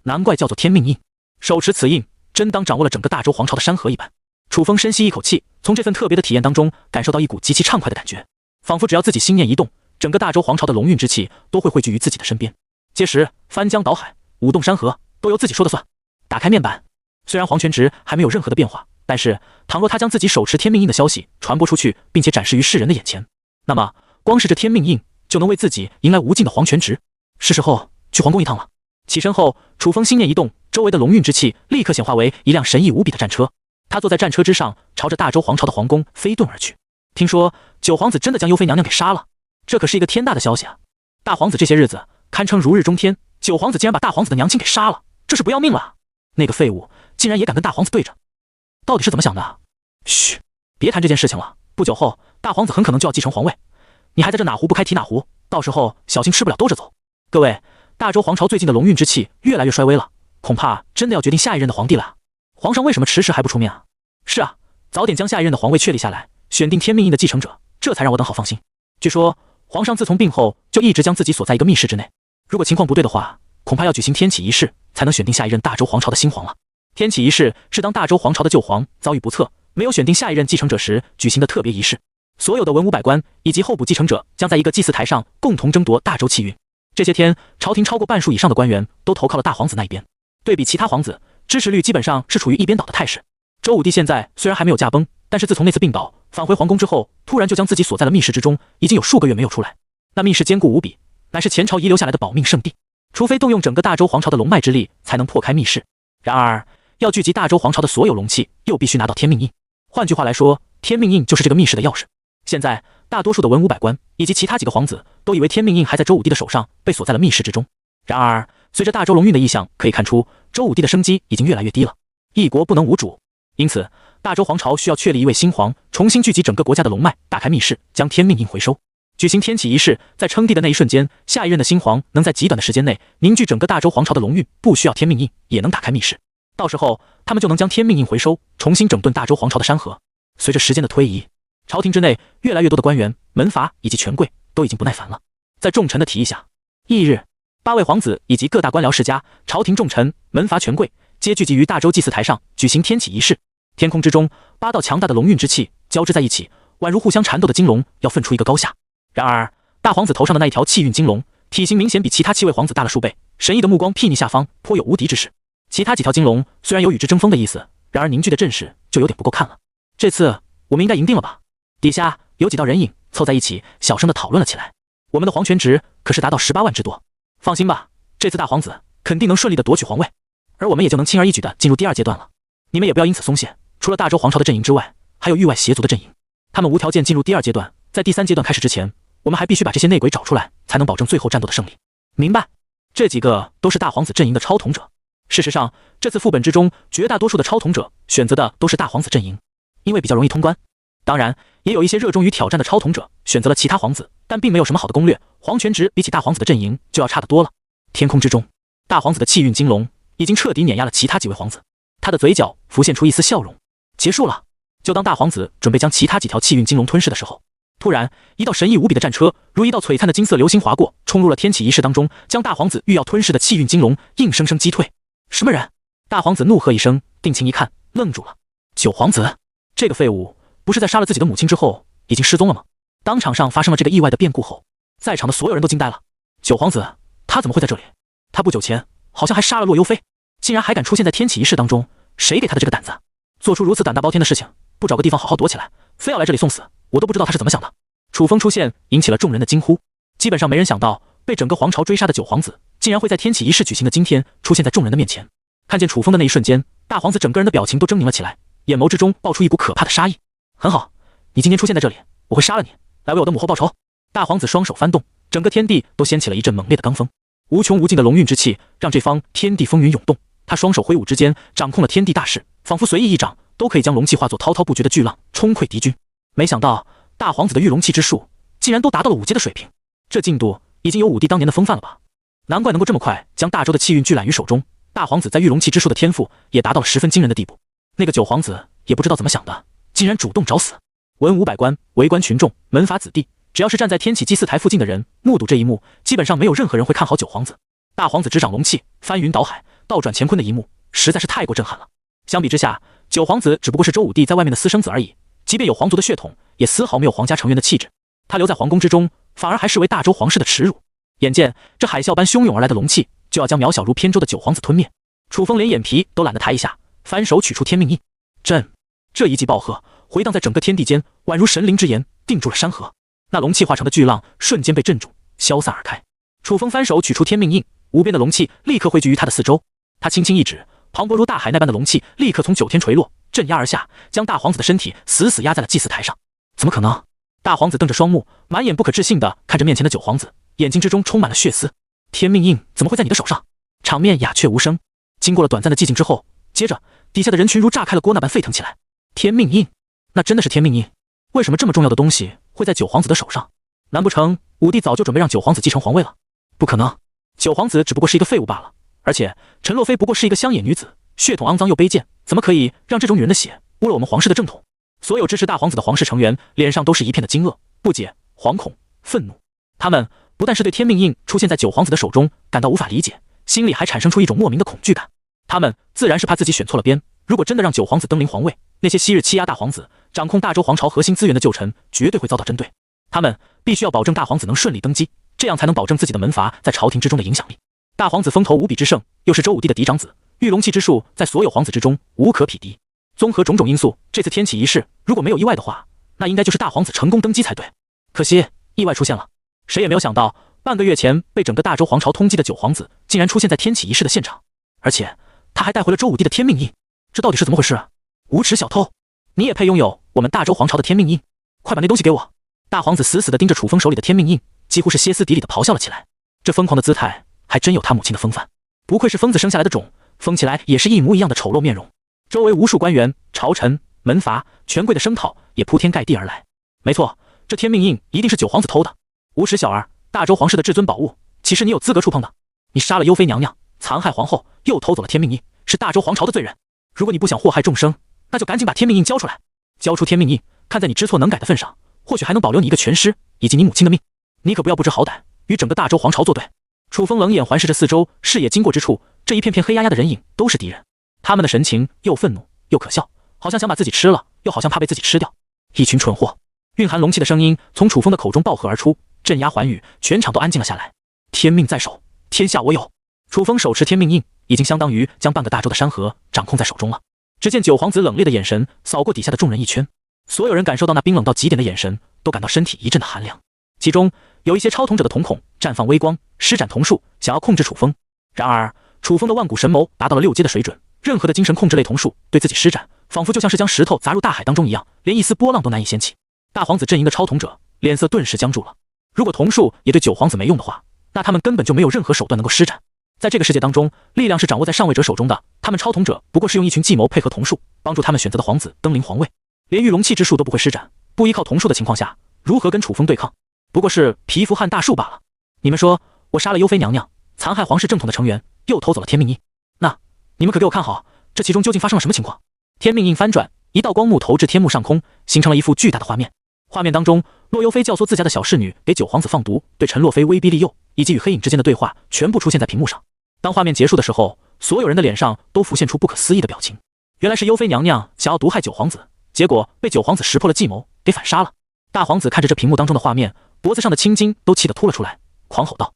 难怪叫做天命印。手持此印，真当掌握了整个大周皇朝的山河一般。楚风深吸一口气，从这份特别的体验当中感受到一股极其畅快的感觉，仿佛只要自己心念一动，整个大周皇朝的龙运之气都会汇聚于自己的身边。届时翻江倒海，舞动山河，都由自己说了算。打开面板，虽然黄泉值还没有任何的变化，但是倘若他将自己手持天命印的消息传播出去，并且展示于世人的眼前，那么光是这天命印就能为自己迎来无尽的黄泉值。是时候去皇宫一趟了。起身后，楚风心念一动，周围的龙运之气立刻显化为一辆神异无比的战车。他坐在战车之上，朝着大周皇朝的皇宫飞遁而去。听说九皇子真的将幽妃娘娘给杀了，这可是一个天大的消息啊！大皇子这些日子堪称如日中天，九皇子竟然把大皇子的娘亲给杀了，这是不要命了啊！那个废物竟然也敢跟大皇子对着，到底是怎么想的？嘘，别谈这件事情了。不久后，大皇子很可能就要继承皇位，你还在这哪壶不开提哪壶，到时候小心吃不了兜着走。各位，大周皇朝最近的龙运之气越来越衰微了，恐怕真的要决定下一任的皇帝了。皇上为什么迟迟还不出面啊？是啊，早点将下一任的皇位确立下来，选定天命印的继承者，这才让我等好放心。据说皇上自从病后就一直将自己锁在一个密室之内，如果情况不对的话，恐怕要举行天启仪式才能选定下一任大周皇朝的新皇了。天启仪式是当大周皇朝的旧皇遭遇不测，没有选定下一任继承者时举行的特别仪式。所有的文武百官以及候补继承者将在一个祭祀台上共同争夺大周气运。这些天，朝廷超过半数以上的官员都投靠了大皇子那一边，对比其他皇子，支持率基本上是处于一边倒的态势。周武帝现在虽然还没有驾崩，但是自从那次病倒返回皇宫之后，突然就将自己锁在了密室之中，已经有数个月没有出来。那密室坚固无比，乃是前朝遗留下来的保命圣地，除非动用整个大周皇朝的龙脉之力才能破开密室。然而要聚集大周皇朝的所有龙气，又必须拿到天命印。换句话来说，天命印就是这个密室的钥匙。现在大多数的文武百官以及其他几个皇子都以为天命印还在周武帝的手上，被锁在了密室之中。然而随着大周龙运的异象可以看出，周武帝的生机已经越来越低了。一国不能无主，因此大周皇朝需要确立一位新皇，重新聚集整个国家的龙脉，打开密室，将天命印回收，举行天启仪式。在称帝的那一瞬间，下一任的新皇能在极短的时间内凝聚整个大周皇朝的龙运，不需要天命印也能打开密室。到时候他们就能将天命印回收，重新整顿大周皇朝的山河。随着时间的推移，朝廷之内越来越多的官员、门阀以及权贵都已经不耐烦了。在众臣的提议下，翌日8位皇子以及各大官僚世家、朝廷重臣、门阀权贵皆聚集于大周祭祀台上举行天启仪式。天空之中，8道强大的龙运之气交织在一起，宛如互相缠斗的金龙，要分出一个高下。然而大皇子头上的那一条气运金龙，体型明显比其他7位皇子大了数倍，神异的目光睥睨下方，颇有无敌之势。其他几条金龙虽然有与之争锋的意思，然而凝聚的阵势就有点不够看了。这次我们应该赢定了吧？底下有几道人影凑在一起，小声地讨论了起来。我们的皇权值可是达到18万之多，放心吧，这次大皇子肯定能顺利地夺取皇位，而我们也就能轻而易举地进入第2阶段了。你们也不要因此松懈，除了大周皇朝的阵营之外，还有域外邪族的阵营，他们无条件进入第2阶段，在第3阶段开始之前，我们还必须把这些内鬼找出来，才能保证最后战斗的胜利。明白？这几个都是大皇子阵营的超统者。事实上，这次副本之中，绝大多数的超统者选择的都是大皇子阵营，因为比较容易通关。当然，也有一些热衷于挑战的超统者选择了其他皇子，但并没有什么好的攻略，皇权值比起大皇子的阵营就要差得多了。天空之中，大皇子的气运金龙已经彻底碾压了其他几位皇子，他的嘴角浮现出一丝笑容。结束了。就当大皇子准备将其他几条气运金龙吞噬的时候，突然一道神异无比的战车如一道璀璨的金色流星划过，冲入了天启仪式当中，将大皇子欲要吞噬的气运金龙硬生生击退。什么人？大皇子怒喝一声，定睛一看，愣住了。九皇子，这个废物不是在杀了自己的母亲之后已经失踪了吗？当场上发生了这个意外的变故后，在场的所有人都惊呆了。九皇子，他怎么会在这里？他不久前好像还杀了洛幽妃，竟然还敢出现在天启仪式当中，谁给他的这个胆子？做出如此胆大包天的事情，不找个地方好好躲起来，非要来这里送死，我都不知道他是怎么想的。楚风出现引起了众人的惊呼，基本上没人想到被整个皇朝追杀的九皇子竟然会在天启仪式举行的今天出现在众人的面前。看见楚风的那一瞬间，大皇子整个人的表情都狰狞了起来，眼眸之中爆出一股可怕的杀意。很好，你今天出现在这里，我会杀了你，来为我的母后报仇。大皇子双手翻动，整个天地都掀起了一阵猛烈的罡风，无穷无尽的龙运之气让这方天地风云涌动。他双手挥舞之间，掌控了天地大势，仿佛随意一掌都可以将龙气化作滔滔不绝的巨浪，冲溃敌军。没想到大皇子的御龙气之术竟然都达到了5阶的水平，这进度已经有武帝当年的风范了吧？难怪能够这么快将大周的气运聚揽于手中。大皇子在御龙气之术的天赋也达到了十分惊人的地步。那个九皇子也不知道怎么想的，竟然主动找死。文武百官、围观群众、门阀子弟，只要是站在天启祭祀台附近的人，目睹这一幕，基本上没有任何人会看好九皇子。大皇子执掌龙气，翻云倒海，倒转乾坤的一幕，实在是太过震撼了。相比之下，九皇子只不过是周武帝在外面的私生子而已，即便有皇族的血统，也丝毫没有皇家成员的气质。他留在皇宫之中，反而还视为大周皇室的耻辱。眼见这海啸般汹涌而来的龙气，就要将渺小如扁舟的九皇子吞灭，楚风连眼皮都懒得抬一下，翻手取出天命印。震！这一记暴喝回荡在整个天地间，宛如神灵之言，定住了山河。那龙气化成的巨浪瞬间被镇住，消散而开。楚风翻手取出天命印，无边的龙气立刻汇聚于他的四周。他轻轻一指，磅礴如大海那般的龙气立刻从9天垂落，镇压而下，将大皇子的身体死死压在了祭祀台上。怎么可能？大皇子瞪着双目，满眼不可置信地看着面前的九皇子，眼睛之中充满了血丝。天命印怎么会在你的手上？场面鸦雀无声。经过了短暂的寂静之后，接着底下的人群如炸开了锅那般沸腾起来。天命印，那真的是天命印？为什么这么重要的东西会在九皇子的手上？难不成武帝早就准备让九皇子继承皇位了？不可能，九皇子只不过是一个废物罢了。而且陈洛妃不过是一个乡野女子，血统肮脏又卑贱，怎么可以让这种女人的血污了我们皇室的正统？所有支持大皇子的皇室成员脸上都是一片的惊愕、不解、惶恐、愤怒。他们不但是对天命印出现在九皇子的手中感到无法理解，心里还产生出一种莫名的恐惧感。他们自然是怕自己选错了边，如果真的让九皇子登临皇位，那些昔日欺压大皇子、掌控大周皇朝核心资源的旧臣绝对会遭到针对。他们必须要保证大皇子能顺利登基，这样才能保证自己的门阀在朝廷之中的影响力。大皇子风头无比之盛，又是周武帝的嫡长子，御龙气之术在所有皇子之中无可匹敌。综合种种因素，这次天启仪式如果没有意外的话，那应该就是大皇子成功登基才对。可惜意外出现了，谁也没有想到，半个月前被整个大周皇朝通缉的九皇子，竟然出现在天启仪式的现场，而且他还带回了周武帝的天命印。这到底是怎么回事啊？无耻小偷，你也配拥有我们大周皇朝的天命印？快把那东西给我！大皇子死死地盯着楚风手里的天命印，几乎是歇斯底里地咆哮了起来。这疯狂的姿态还真有他母亲的风范，不愧是疯子生下来的种，疯起来也是一模一样的丑陋面容。周围无数官员、朝臣、门阀、权贵的声讨也铺天盖地而来。没错，这天命印一定是九皇子偷的。无耻小儿，大周皇室的至尊宝物，岂是你有资格触碰的？你杀了幽妃娘娘，残害皇后，又偷走了天命印，是大周皇朝的罪人。如果你不想祸害众生，那就赶紧把天命印交出来。交出天命印，看在你知错能改的份上，或许还能保留你一个全尸以及你母亲的命。你可不要不知好歹，与整个大周皇朝作对。楚风冷眼环视着四周，视野经过之处，这一片片黑压压的人影都是敌人。他们的神情又愤怒又可笑，好像想把自己吃了，又好像怕被自己吃掉。一群蠢货！蕴含龙气的声音从楚风的口中爆喝而出，镇压寰宇，全场都安静了下来。天命在手，天下我有。楚风手持天命印，已经相当于将半个大周的山河掌控在手中了。只见九皇子冷冽的眼神扫过底下的众人一圈，所有人感受到那冰冷到极点的眼神，都感到身体一阵的寒凉。其中有一些超统者的瞳孔绽放微光，施展瞳术，想要控制楚风。然而楚风的万古神谋达到了6阶的水准，任何的精神控制类瞳术对自己施展，仿佛就像是将石头砸入大海当中一样，连一丝波浪都难以掀起。大皇子阵营的超统者脸色顿时僵住了。如果瞳术也对九皇子没用的话，那他们根本就没有任何手段能够施展。在这个世界当中，力量是掌握在上位者手中的，他们超统者不过是用一群计谋配合瞳术，帮助他们选择的皇子登临皇位。连御龙气之术都不会施展，不依靠瞳术的情况下，如何跟楚风对抗？不过是蚍蜉撼大树罢了。你们说，我杀了幽妃娘娘，残害皇室正统的成员，又偷走了天命印，那你们可给我看好，这其中究竟发生了什么情况？天命印翻转，一道光幕投至天幕上空，形成了一幅巨大的画面。画面当中，洛幽妃教唆自家的小侍女给九皇子放毒，对陈洛妃威逼利诱，以及与黑影之间的对话，全部出现在屏幕上。当画面结束的时候，所有人的脸上都浮现出不可思议的表情。原来是幽妃娘娘想要毒害九皇子，结果被九皇子识破了计谋，给反杀了。大皇子看着这屏幕当中的画面，脖子上的青筋都气得凸了出来，狂吼道：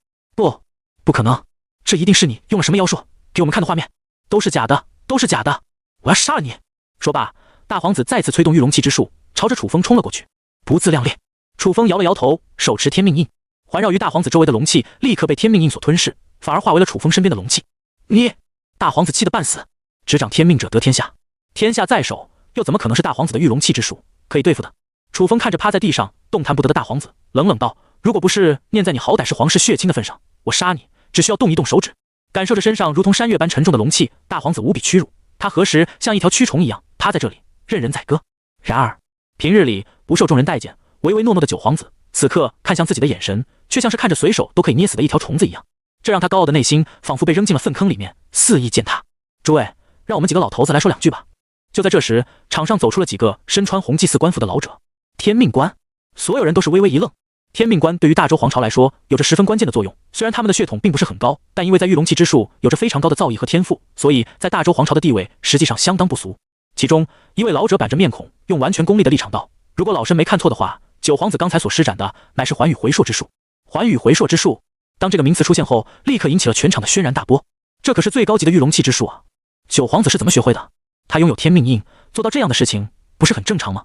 不可能，这一定是你用了什么妖术给我们看的画面，都是假的，都是假的，我要杀了你！说罢，大皇子再次催动御龙气之术，朝着楚风冲了过去。不自量力！楚风摇了摇头，手持天命印，环绕于大皇子周围的龙气立刻被天命印所吞噬，反而化为了楚风身边的龙气。你！大皇子气得半死，执掌天命者得天下，天下在手，又怎么可能是大皇子的御龙气之术可以对付的？楚风看着趴在地上动弹不得的大皇子，冷冷道：如果不是念在你好歹是皇室血亲的份上，我杀你只需要动一动手指。感受着身上如同山岳般沉重的龙气，大皇子无比屈辱，他何时像一条蛆虫一样趴在这里，任人宰割。然而，平日里不受众人待见、唯唯诺诺的九皇子，此刻看向自己的眼神，却像是看着随手都可以捏死的一条虫子一样，这让他高傲的内心仿佛被扔进了粪坑里面，肆意践踏。诸位，让我们几个老头子来说两句吧。就在这时，场上走出了几个身穿红祭祀官服的老者。天命官，所有人都是微微一愣。天命官对于大周皇朝来说有着十分关键的作用，虽然他们的血统并不是很高，但因为在御龙气之术有着非常高的造诣和天赋，所以在大周皇朝的地位实际上相当不俗。其中一位老者板着面孔，用完全功利的立场道：如果老身没看错的话，九皇子刚才所施展的乃是寰宇回溯之术。寰宇回溯之术，当这个名词出现后，立刻引起了全场的轩然大波。这可是最高级的御龙气之术啊！九皇子是怎么学会的？他拥有天命印，做到这样的事情不是很正常吗？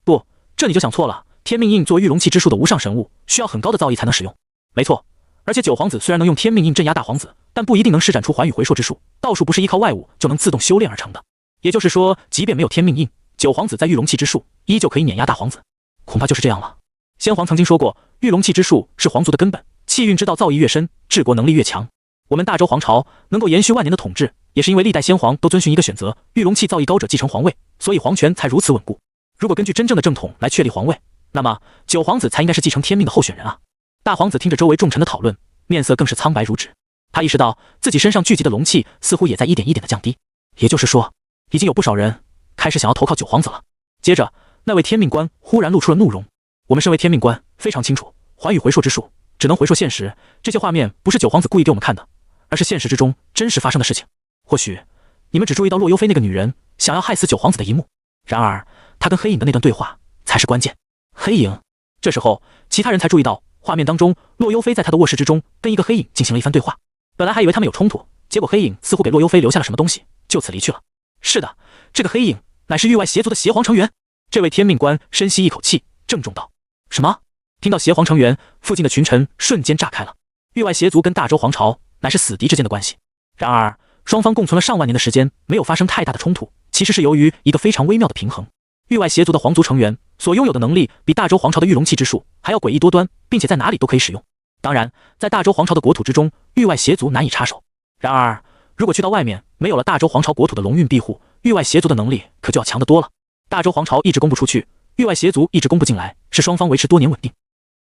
不，这你就想错了。天命印作为御龙气之术的无上神物，需要很高的造诣才能使用。没错，而且九皇子虽然能用天命印镇压大皇子，但不一定能施展出寰宇回溯之术，道术不是依靠外物就能自动修炼而成的。也就是说，即便没有天命印，九皇子在御龙气之术依旧可以碾压大皇子。恐怕就是这样了。先皇曾经说过，御龙气之术是皇族的根本，气运之道造诣越深，治国能力越强。我们大周皇朝能够延续万年的统治，也是因为历代先皇都遵循一个选择，御龙气造诣高者继承皇位，所以皇权才如此稳固。如果根据真正的正统来确立皇位，那么九皇子才应该是继承天命的候选人啊！大皇子听着周围众臣的讨论，面色更是苍白如纸。他意识到自己身上聚集的龙气似乎也在一点一点的降低，也就是说，已经有不少人开始想要投靠九皇子了。接着，那位天命官忽然露出了怒容。我们身为天命官，非常清楚，寰宇回溯之术只能回溯现实，这些画面不是九皇子故意给我们看的，而是现实之中真实发生的事情。或许你们只注意到洛幽妃那个女人想要害死九皇子的一幕，然而她跟黑影的那段对话才是关键。黑影。这时候，其他人才注意到画面当中，洛幽妃在她的卧室之中跟一个黑影进行了一番对话。本来还以为他们有冲突，结果黑影似乎给洛幽妃留下了什么东西，就此离去了。是的，这个黑影乃是域外邪族的邪皇成员。这位天命官深吸一口气，郑重道：什么？听到邪皇成员，附近的群臣瞬间炸开了。域外邪族跟大周皇朝乃是死敌之间的关系，然而双方共存了上万年的时间，没有发生太大的冲突，其实是由于一个非常微妙的平衡。域外邪族的皇族成员所拥有的能力比大周皇朝的御龙气之术还要诡异多端，并且在哪里都可以使用。当然，在大周皇朝的国土之中，域外邪族难以插手。然而，如果去到外面，没有了大周皇朝国土的龙运庇护，域外邪族的能力可就要强得多了。大周皇朝一直攻不出去，域外邪族一直攻不进来，是双方维持多年稳定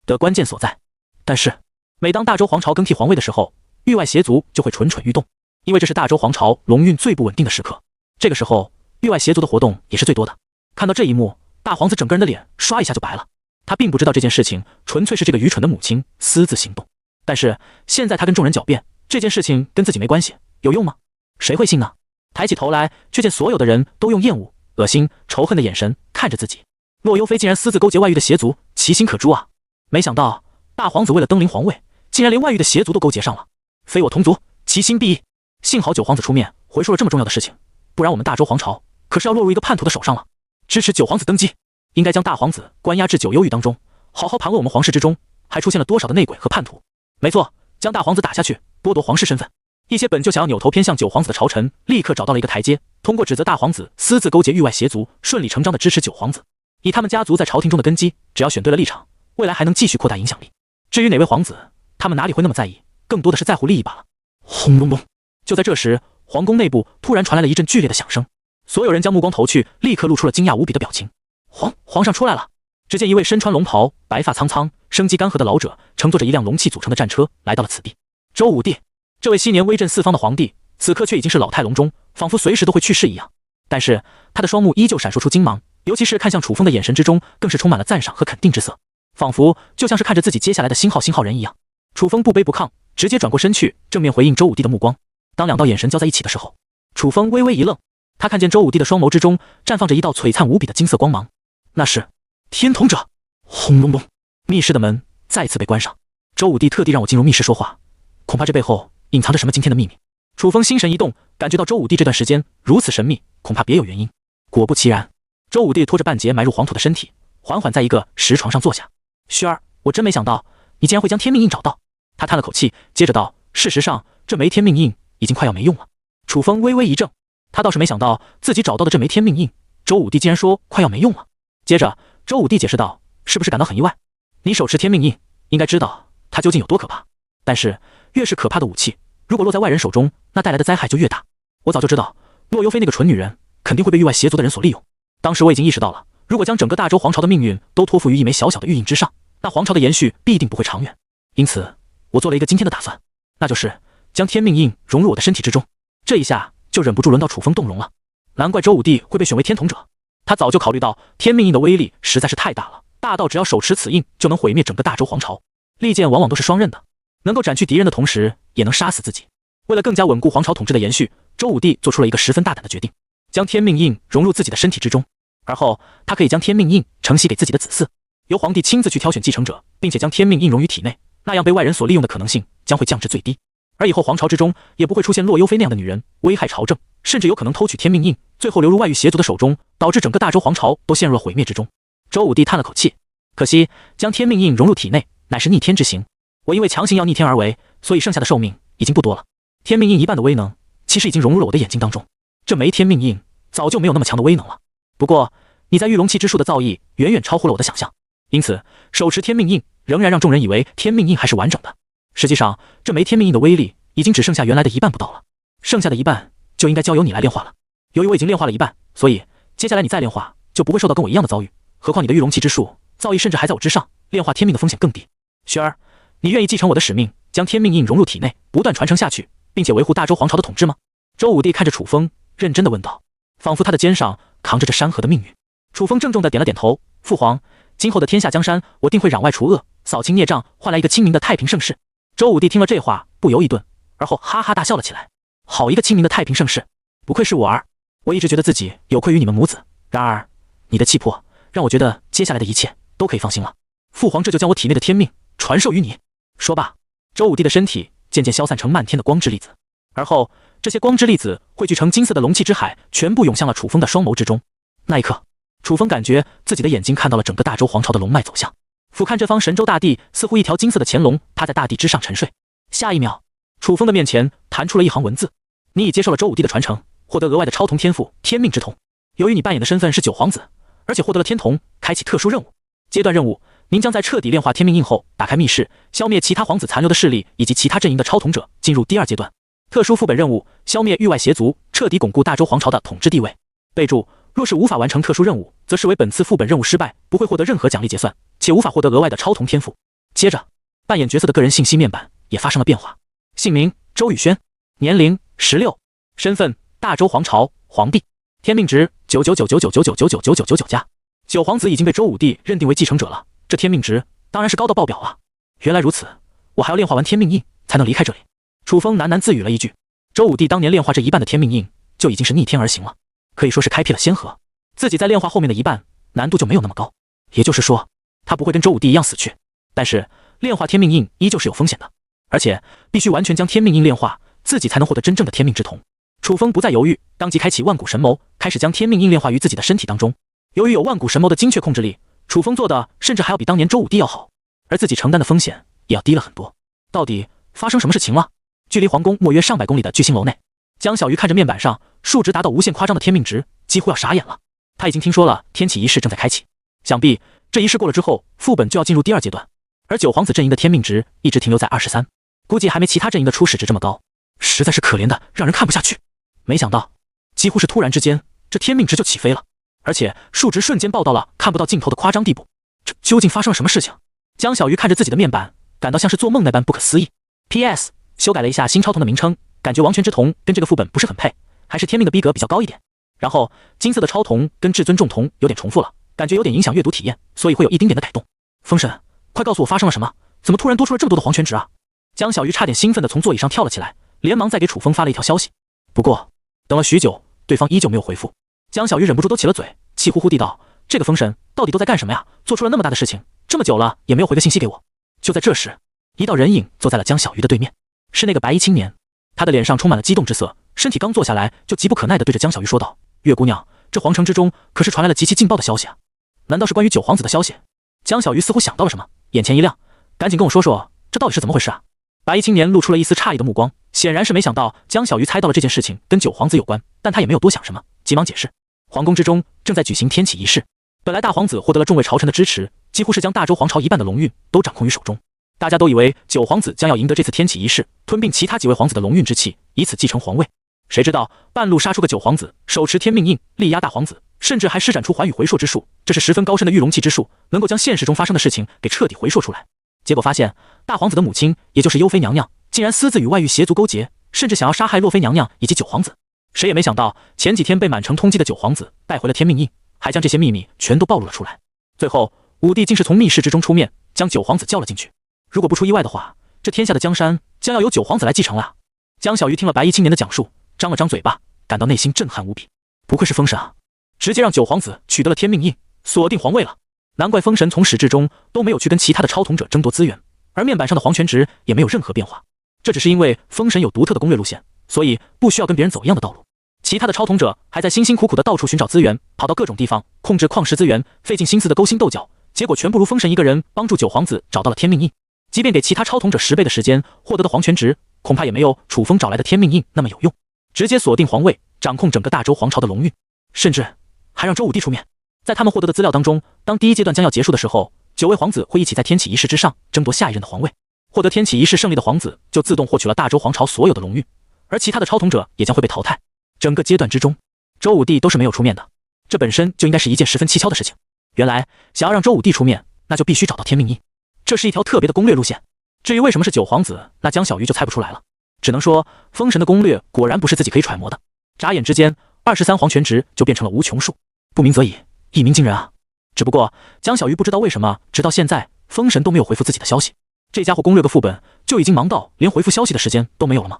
的关键所在。但是，每当大周皇朝更替皇位的时候，域外邪族就会蠢蠢欲动，因为这是大周皇朝龙运最不稳定的时刻。这个时候，域外邪族的活动也是最多的。看到这一幕，大皇子整个人的脸刷一下就白了。他并不知道这件事情纯粹是这个愚蠢的母亲私自行动，但是现在他跟众人狡辩，这件事情跟自己没关系，有用吗？谁会信呢？抬起头来，却见所有的人都用厌恶、恶心、仇恨的眼神看着自己。洛幽妃竟然私自勾结外域的邪族，其心可诛啊！没想到大皇子为了登临皇位，竟然连外域的邪族都勾结上了，非我同族，其心必异。幸好九皇子出面回说了这么重要的事情，不然我们大周皇朝可是要落入一个叛徒的手上了。支持九皇子登基，应该将大皇子关押至九幽狱当中，好好盘问我们皇室之中还出现了多少的内鬼和叛徒。没错，将大皇子打下去，剥夺皇室身份。一些本就想要扭头偏向九皇子的朝臣，立刻找到了一个台阶，通过指责大皇子私自勾结域外邪族，顺理成章的支持九皇子。以他们家族在朝廷中的根基，只要选对了立场，未来还能继续扩大影响力。至于哪位皇子，他们哪里会那么在意，更多的是在乎利益罢了。轰隆隆！就在这时，皇宫内部突然传来了一阵剧烈的响声。所有人将目光投去，立刻露出了惊讶无比的表情。皇上出来了！只见一位身穿龙袍、白发苍苍、生机干涸的老者，乘坐着一辆龙气组成的战车来到了此地。周武帝，这位昔年威震四方的皇帝，此刻却已经是老态龙钟，仿佛随时都会去世一样。但是他的双目依旧闪烁出金芒，尤其是看向楚风的眼神之中，更是充满了赞赏和肯定之色，仿佛就像是看着自己接下来的新号人一样。楚风不卑不亢，直接转过身去，正面回应周武帝的目光。当两道眼神交在一起的时候，楚风微微一愣。他看见周武帝的双眸之中绽放着一道璀璨无比的金色光芒，那是天瞳者。轰隆隆，密室的门再次被关上。周武帝特地让我进入密室说话，恐怕这背后隐藏着什么惊天的秘密。楚风心神一动，感觉到周武帝这段时间如此神秘，恐怕别有原因。果不其然，周武帝拖着半截埋入黄土的身体，缓缓在一个石床上坐下。萱儿，我真没想到你竟然会将天命印找到。他叹了口气，接着道：事实上，这枚天命印已经快要没用了。楚风微微一怔，他倒是没想到自己找到的这枚天命印，周武帝竟然说快要没用了。接着周武帝解释道：是不是感到很意外？你手持天命印，应该知道它究竟有多可怕。但是越是可怕的武器，如果落在外人手中，那带来的灾害就越大。我早就知道洛幽妃那个蠢女人肯定会被域外邪族的人所利用，当时我已经意识到了，如果将整个大周皇朝的命运都托付于一枚小小的玉印之上，那皇朝的延续必定不会长远。因此，我做了一个惊天的打算，那就是将天命印融入我的身体之中。这一下就忍不住轮到楚风动容了。难怪周武帝会被选为天统者，他早就考虑到天命印的威力实在是太大了，大到只要手持此印就能毁灭整个大周皇朝。利剑往往都是双刃的，能够斩去敌人的同时，也能杀死自己。为了更加稳固皇朝统治的延续，周武帝做出了一个十分大胆的决定，将天命印融入自己的身体之中。而后，他可以将天命印承袭给自己的子嗣，由皇帝亲自去挑选继承者，并且将天命印融于体内，那样被外人所利用的可能性将会降至最低。而以后皇朝之中也不会出现洛幽妃那样的女人危害朝政，甚至有可能偷取天命印，最后流入外域邪族的手中，导致整个大周皇朝都陷入了毁灭之中。周武帝叹了口气，可惜将天命印融入体内乃是逆天之行，我因为强行要逆天而为，所以剩下的寿命已经不多了。天命印一半的威能其实已经融入了我的眼睛当中，这枚天命印早就没有那么强的威能了。不过你在御龙气之术的造诣远远超乎了我的想象，因此手持天命印仍然让众人以为天命印还是完整的。实际上这枚天命印的威力已经只剩下原来的一半不到了，剩下的一半就应该交由你来炼化了。由于我已经炼化了一半，所以接下来你再炼化就不会受到跟我一样的遭遇。何况你的御龙气之术造诣甚至还在我之上，炼化天命的风险更低。雪儿，你愿意继承我的使命，将天命印融入体内，不断传承下去，并且维护大周皇朝的统治吗？周武帝看着楚风，认真地问道，仿佛他的肩上扛着这山河的命运。楚风郑重地点了点头，父皇，今后的天下江山，我定会攘外除恶，扫清孽障，换来一个清明的太平盛世。周武帝听了这话，不由一顿，而后哈哈大笑了起来。好一个清明的太平盛世，不愧是我儿，我一直觉得自己有愧于你们母子，然而你的气魄让我觉得接下来的一切都可以放心了。父皇这就将我体内的天命传授于你。说罢，周武帝的身体渐渐消散成漫天的光之粒子，而后这些光之粒子汇聚成金色的龙气之海，全部涌向了楚风的双眸之中。那一刻，楚风感觉自己的眼睛看到了整个大周皇朝的龙脉走向。俯瞰这方神州大地，似乎一条金色的乾龙趴在大地之上沉睡。下一秒，楚风的面前弹出了一行文字：你已接受了周武帝的传承，获得额外的超童天赋天命之瞳。由于你扮演的身份是九皇子，而且获得了天瞳，开启特殊任务。阶段任务：您将在彻底炼化天命印后，打开密室，消灭其他皇子残留的势力以及其他阵营的超统者，进入第二阶段。特殊副本任务：消灭域外邪族，彻底巩固大周皇朝的统治地位。备注：若是无法完成特殊任务，则视为本次副本任务失败，不会获得任何奖励结算，且无法获得额外的超童天赋。接着，扮演角色的个人信息面板也发生了变化。姓名：周宇轩，年龄16，身份：大周皇朝皇帝，天命值9999999999999加。九皇子已经被周武帝认定为继承者了，这天命值当然是高到爆表啊！原来如此，我还要炼化完天命印才能离开这里。楚风喃喃自语了一句。周武帝当年炼化这一半的天命印就已经是逆天而行了，可以说是开辟了先河。自己在炼化后面的一半，难度就没有那么高，也就是说，他不会跟周武帝一样死去。但是炼化天命印依旧是有风险的，而且必须完全将天命印炼化，自己才能获得真正的天命之瞳。楚风不再犹豫，当即开启万古神谋，开始将天命印炼化于自己的身体当中。由于有万古神谋的精确控制力，楚风做的甚至还要比当年周武帝要好，而自己承担的风险也要低了很多。到底发生什么事情了？距离皇宫莫约上百公里的巨星楼内，江小鱼看着面板上数值达到无限夸张的天命值，几乎要傻眼了。他已经听说了天启仪式正在开启，想必这仪式过了之后，副本就要进入第二阶段。而九皇子阵营的天命值一直停留在23，估计还没其他阵营的初始值这么高，实在是可怜的让人看不下去。没想到，几乎是突然之间，这天命值就起飞了，而且数值瞬间爆到了看不到尽头的夸张地步。这究竟发生了什么事情？江小鱼看着自己的面板，感到像是做梦那般不可思议。PS 修改了一下新超瞳的名称，感觉王权之瞳跟这个副本不是很配，还是天命的逼格比较高一点。然后金色的超瞳跟至尊重瞳有点重复了，感觉有点影响阅读体验，所以会有一丁点的改动。风神，快告诉我发生了什么？怎么突然多出了这么多的皇权值啊？江小鱼差点兴奋地从座椅上跳了起来，连忙再给楚风发了一条消息。不过等了许久，对方依旧没有回复。江小鱼忍不住都起了嘴，气呼呼地道：这个风神到底都在干什么呀？做出了那么大的事情，这么久了也没有回个信息给我。就在这时，一道人影坐在了江小鱼的对面，是那个白衣青年。他的脸上充满了激动之色，身体刚坐下来就急不可耐地对着江小鱼说道：月姑娘，这皇城之中可是传来了极其劲爆的消息啊！难道是关于九皇子的消息？江小鱼似乎想到了什么，眼前一亮，赶紧跟我说说这到底是怎么回事啊？白衣青年露出了一丝诧异的目光，显然是没想到江小鱼猜到了这件事情跟九皇子有关，但他也没有多想什么，急忙解释：皇宫之中正在举行天启仪式，本来大皇子获得了众位朝臣的支持，几乎是将大周皇朝一半的龙运都掌控于手中。大家都以为九皇子将要赢得这次天启仪式，吞并其他几位皇子的龙运之气，以此继承皇位。谁知道半路杀出个九皇子，手持天命印力压大皇子，甚至还施展出寰宇回溯之术，这是十分高深的御龙气之术，能够将现实中发生的事情给彻底回溯出来。结果发现，大皇子的母亲，也就是幽妃娘娘，竟然私自与外域邪族勾结，甚至想要杀害洛妃娘娘以及九皇子。谁也没想到，前几天被满城通缉的九皇子带回了天命印，还将这些秘密全都暴露了出来。最后，武帝竟是从密室之中出面，将九皇子叫了进去。如果不出意外的话，这天下的江山将要由九皇子来继承了。江小鱼听了白衣青年的讲述，张了张嘴巴，感到内心震撼无比。不愧是封神啊，直接让九皇子取得了天命印，锁定皇位了。难怪封神从始至终都没有去跟其他的超统者争夺资源，而面板上的皇权值也没有任何变化。这只是因为封神有独特的攻略路线，所以不需要跟别人走一样的道路。其他的超统者还在辛辛苦苦的到处寻找资源，跑到各种地方控制矿石资源，费尽心思的勾心斗角，结果全不如封神一个人帮助九皇子找到了天命印。即便给其他超统者10倍的时间获得的皇权值，恐怕也没有楚风找来的天命印那么有用。直接锁定皇位，掌控整个大周皇朝的龙运，甚至还让周武帝出面。在他们获得的资料当中，当第一阶段将要结束的时候，9位皇子会一起在天启仪式之上争夺下一任的皇位。获得天启仪式胜利的皇子就自动获取了大周皇朝所有的龙运，而其他的超统者也将会被淘汰。整个阶段之中，周武帝都是没有出面的，这本身就应该是一件十分蹊跷的事情。原来想要让周武帝出面，那就必须找到天命印，这是一条特别的攻略路线。至于为什么是九皇子，那江小鱼就猜不出来了。只能说封神的攻略果然不是自己可以揣摩的。眨眼之间，23皇权值就变成了无穷数，不鸣则已，一鸣惊人啊！只不过江小鱼不知道为什么，直到现在封神都没有回复自己的消息。这家伙攻略个副本就已经忙到连回复消息的时间都没有了吗？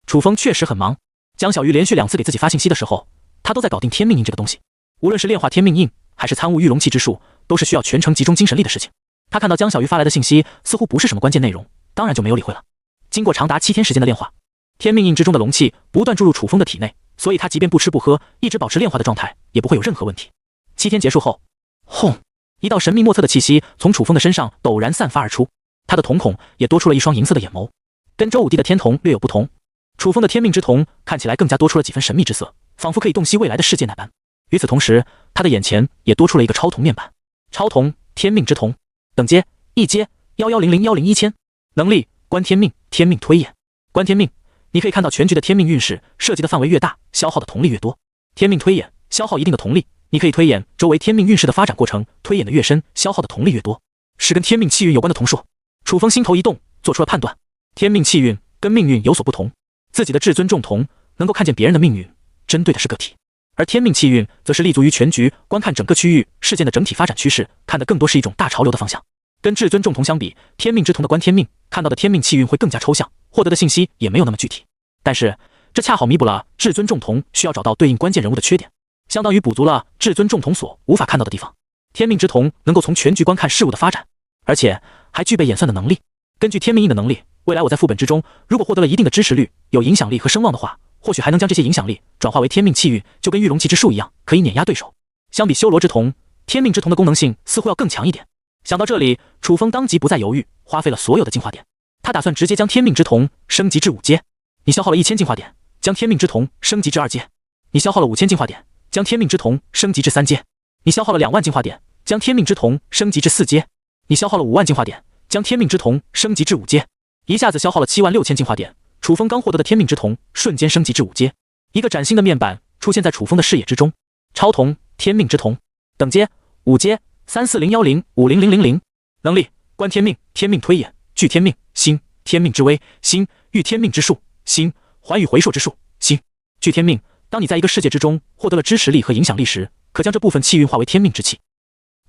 楚风确实很忙。江小鱼连续2次给自己发信息的时候，他都在搞定天命印这个东西。无论是炼化天命印，还是参悟御龙气之术，都是需要全程集中精神力的事情。他看到江小鱼发来的信息似乎不是什么关键内容，当然就没有理会了。经过长达7天时间的炼化，天命印之中的龙气不断注入楚风的体内，所以他即便不吃不喝，一直保持炼化的状态，也不会有任何问题。7天结束后，轰！一道神秘莫测的气息从楚风的身上陡然散发而出，他的瞳孔也多出了一双银色的眼眸，跟周武帝的天瞳略有不同。楚风的天命之瞳看起来更加多出了几分神秘之色，仿佛可以洞悉未来的世界那般。与此同时，他的眼前也多出了一个超瞳面板。超瞳天命之瞳，等阶1阶11001011000，能力观天命，天命推演。观天命，你可以看到全局的天命运势，涉及的范围越大，消耗的瞳力越多。天命推演，消耗一定的瞳力，你可以推演周围天命运势的发展过程，推演的越深，消耗的瞳力越多，是跟天命气运有关的瞳数。楚风心头一动，做出了判断。天命气运跟命运有所不同，自己的至尊重瞳能够看见别人的命运，针对的是个体；而天命气运则是立足于全局，观看整个区域事件的整体发展趋势，看的更多是一种大潮流的方向。跟至尊重瞳相比，天命之瞳的观天命看到的天命气运会更加抽象，获得的信息也没有那么具体。但是这恰好弥补了至尊重瞳需要找到对应关键人物的缺点，相当于补足了至尊重瞳所无法看到的地方。天命之瞳能够从全局观看事物的发展，而且还具备演算的能力。根据天命印的能力，未来我在副本之中如果获得了一定的支持率、有影响力和声望的话，或许还能将这些影响力转化为天命气运，就跟御龙气之术一样，可以碾压对手。相比修罗之瞳，天命之瞳的功能性似乎要更强一点。想到这里，楚风当即不再犹豫，花费了所有的进化点。他打算直接将天命之瞳升级至5阶。你消耗了1000进化点，将天命之瞳升级至2阶。你消耗了5000进化点，将天命之瞳升级至3阶。你消耗了2万进化点，将天命之瞳升级至4阶。你消耗了5万进化点，将天命之瞳升级至5阶。一下子消耗了76000进化点，楚风刚获得的天命之瞳瞬间升级至5阶。一个崭新的面板出现在楚风的视野之中，超瞳天命之瞳，等阶5阶3401050000，能力观天命，天命推演，具天命星，天命之威星，御天命之术星，寰宇回溯之术星，具天命。当你在一个世界之中获得了支持力和影响力时，可将这部分气运化为天命之气，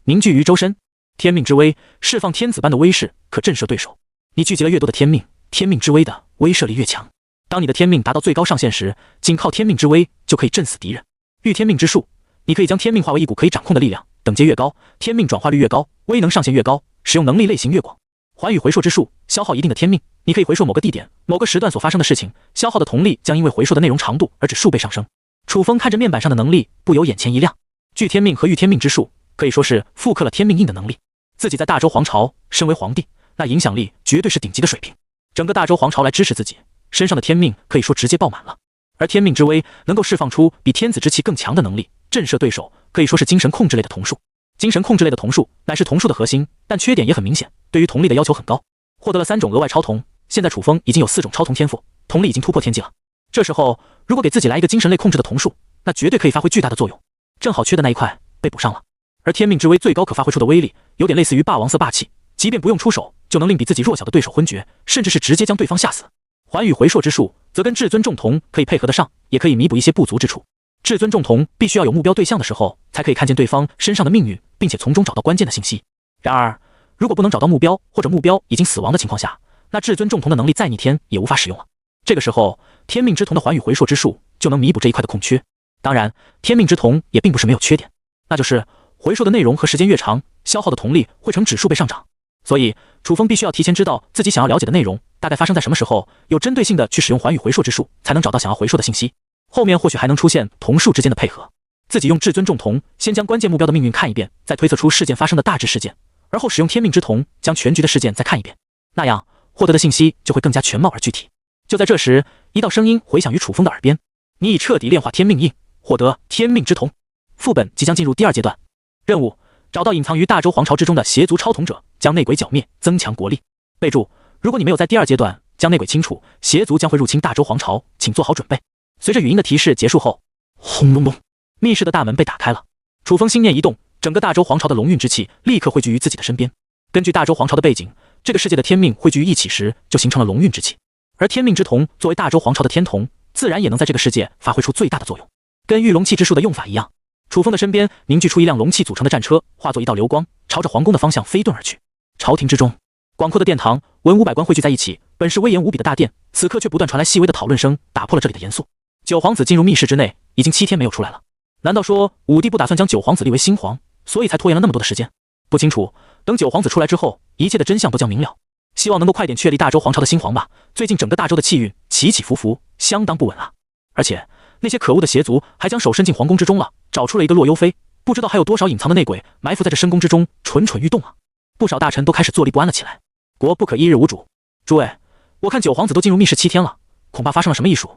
凝聚于周身。天命之威释放天子般的威势，可震慑对手。你聚集了越多的天命，天命之威的威慑力越强。当你的天命达到最高上限时，仅靠天命之威就可以震死敌人。御天命之术，你可以将天命化为一股可以掌控的力量，等阶越高，天命转化率越高，威能上限越高，使用能力类型越广。寰宇回溯之术，消耗一定的天命，你可以回溯某个地点、某个时段所发生的事情，消耗的瞳力将因为回溯的内容长度而指数倍上升。楚风看着面板上的能力，不由眼前一亮。具天命和御天命之术可以说是复刻了天命印的能力。自己在大周皇朝身为皇帝，那影响力绝对是顶级的水平。整个大周皇朝来支持自己，身上的天命可以说直接爆满了。而天命之威能够释放出比天子之气更强的能力，震慑对手，可以说是精神控制类的瞳术。精神控制类的瞳术乃是瞳术的核心，但缺点也很明显，对于瞳力的要求很高。获得了3种额外超瞳，现在楚风已经有4种超瞳天赋，瞳力已经突破天际了。这时候如果给自己来一个精神类控制的瞳术，那绝对可以发挥巨大的作用。正好缺的那一块被补上了。而天命之威最高可发挥出的威力，有点类似于霸王色霸气，即便不用出手，就能令比自己弱小的对手昏厥，甚至是直接将对方吓死。环宇回溯之术则跟至尊重瞳可以配合得上，也可以弥补一些不足之处。至尊重瞳必须要有目标对象的时候，才可以看见对方身上的命运，并且从中找到关键的信息。然而，如果不能找到目标，或者目标已经死亡的情况下，那至尊重瞳的能力再逆天也无法使用了。这个时候，天命之瞳的环宇回溯之术就能弥补这一块的空缺。当然，天命之瞳也并不是没有缺点，那就是回溯的内容和时间越长，消耗的瞳力会呈指数倍上涨。所以，楚风必须要提前知道自己想要了解的内容大概发生在什么时候，有针对性的去使用环宇回溯之术，才能找到想要回溯的信息。后面或许还能出现瞳术之间的配合。自己用至尊重瞳先将关键目标的命运看一遍，再推测出事件发生的大致事件，而后使用天命之瞳将全局的事件再看一遍，那样获得的信息就会更加全貌而具体。就在这时，一道声音回响于楚风的耳边：你已彻底炼化天命印，获得天命之瞳。副本即将进入第2阶段，任务：找到隐藏于大周皇朝之中的邪族超统者，将内鬼剿灭，增强国力。备注：如果你没有在第2阶段将内鬼清除，邪族将会入侵大周皇朝，请做好准备。随着语音的提示结束后，轰隆隆，密室的大门被打开了。楚风心念一动，整个大周皇朝的龙运之气立刻汇聚于自己的身边。根据大周皇朝的背景，这个世界的天命汇聚于一起时，就形成了龙运之气。而天命之瞳作为大周皇朝的天瞳，自然也能在这个世界发挥出最大的作用。跟御龙气之术的用法一样，楚风的身边凝聚出一辆龙气组成的战车，化作一道流光，朝着皇宫的方向飞遁而去。朝廷之中，广阔的殿堂，文武百官汇聚在一起，本是威严无比的大殿，此刻却不断传来细微的讨论声，打破了这里的严肃。九皇子进入密室之内，已经7天没有出来了。难道说武帝不打算将九皇子立为新皇，所以才拖延了那么多的时间？不清楚，等九皇子出来之后，一切的真相都将明了。希望能够快点确立大周皇朝的新皇吧。最近整个大周的气运起起伏伏，相当不稳啊。而且那些可恶的邪族还将手伸进皇宫之中了，找出了一个洛幽妃，不知道还有多少隐藏的内鬼埋伏在这深宫之中，蠢蠢欲动啊。不少大臣都开始坐立不安了起来。国不可一日无主，诸位，我看九皇子都进入密室7天了，恐怕发生了什么异数。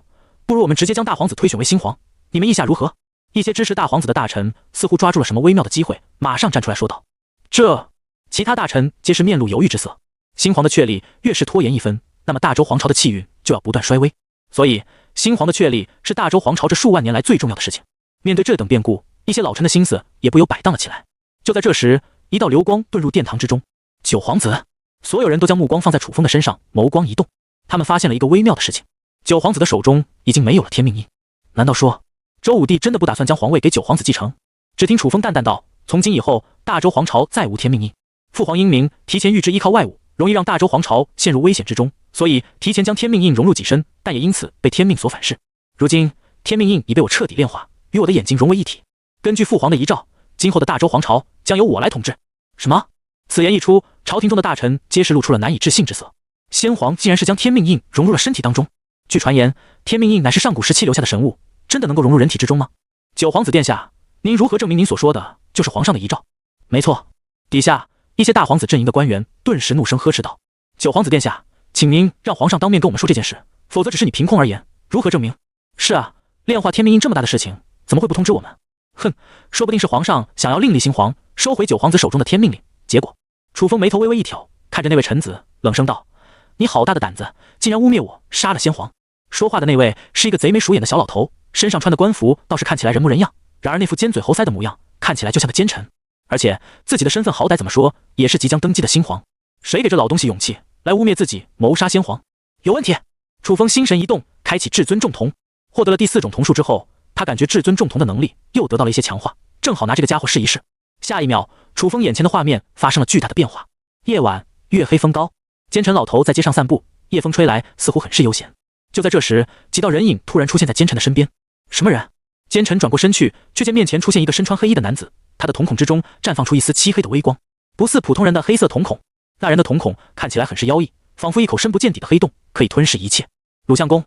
不如我们直接将大皇子推选为新皇，你们意下如何？一些支持大皇子的大臣似乎抓住了什么微妙的机会，马上站出来说道。其他大臣皆是面露犹豫之色。新皇的确立越是拖延一分，那么大周皇朝的气运就要不断衰微，所以新皇的确立是大周皇朝这数万年来最重要的事情。面对这等变故，一些老臣的心思也不由摆荡了起来。就在这时，一道流光遁入殿堂之中。九皇子，所有人都将目光放在楚风的身上，眸光一动，他们发现了一个微妙的事情：九皇子的手中已经没有了天命印。难道说周武帝真的不打算将皇位给九皇子继承？只听楚风淡淡道：从今以后，大周皇朝再无天命印。父皇英明，提前预知依靠外物容易让大周皇朝陷入危险之中，所以提前将天命印融入己身，但也因此被天命所反噬。如今天命印已被我彻底炼化，与我的眼睛融为一体。根据父皇的遗诏，今后的大周皇朝将由我来统治。什么？此言一出，朝廷中的大臣皆是露出了难以置信之色。先皇竟然是将天命印融入了身体当中。据传言，天命印乃是上古时期留下的神物，真的能够融入人体之中吗？九皇子殿下，您如何证明您所说的就是皇上的遗诏？没错。底下一些大皇子阵营的官员顿时怒声呵斥道：九皇子殿下，请您让皇上当面跟我们说这件事，否则只是你凭空而言，如何证明？是啊，炼化天命印这么大的事情，怎么会不通知我们？哼，说不定是皇上想要另立新皇，收回九皇子手中的天命令。结果，楚风眉头微微一挑，看着那位臣子冷声道：你好大的胆子，竟然污蔑我杀了先皇！说话的那位是一个贼眉鼠眼的小老头，身上穿的官服倒是看起来人模人样，然而那副尖嘴猴腮的模样看起来就像个奸臣，而且自己的身份好歹怎么说也是即将登基的新皇，谁给这老东西勇气来污蔑自己谋杀先皇？有问题！楚风心神一动，开启至尊重瞳，获得了第4种瞳术之后，他感觉至尊重瞳的能力又得到了一些强化，正好拿这个家伙试一试。下一秒，楚风眼前的画面发生了巨大的变化。夜晚，月黑风高，奸臣老头在街上散步，夜风吹来，似乎很是悠闲。就在这时，几道人影突然出现在奸臣的身边。什么人？奸臣转过身去，却见面前出现一个身穿黑衣的男子，他的瞳孔之中绽放出一丝漆黑的微光，不似普通人的黑色瞳孔。那人的瞳孔看起来很是妖异，仿佛一口深不见底的黑洞，可以吞噬一切。鲁相公，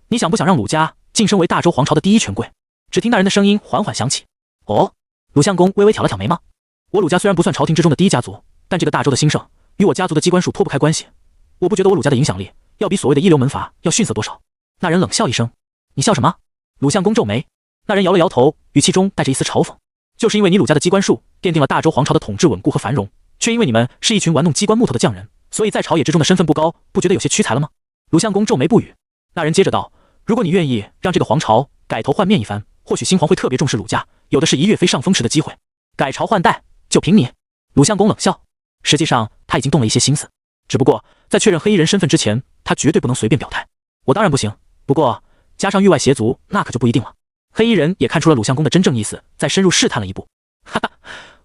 你想不想让鲁家晋升为大周皇朝的第1权贵？只听那人的声音缓缓响起。哦，鲁相公微微挑了挑眉毛。我鲁家虽然不算朝廷之中的第一家族，但这个大周的兴盛与我家族的机关术脱不开关系。我不觉得我鲁家的影响力要比所谓的一流门阀要逊色多少。那人冷笑一声：你笑什么？鲁相公皱眉。那人摇了摇头，语气中带着一丝嘲讽：就是因为你鲁家的机关术奠定了大周皇朝的统治稳固和繁荣，却因为你们是一群玩弄机关木头的匠人，所以在朝野之中的身份不高，不觉得有些屈才了吗？鲁相公皱眉不语。那人接着道：如果你愿意让这个皇朝改头换面一番，或许新皇会特别重视鲁家，有的是一跃飞上风池的机会。改朝换代，就凭你？鲁相公冷笑。实际上他已经动了一些心思，只不过在确认黑衣人身份之前，他绝对不能随便表态。我当然不行，不过加上域外邪族，那可就不一定了。黑衣人也看出了鲁相公的真正意思，再深入试探了一步。哈哈，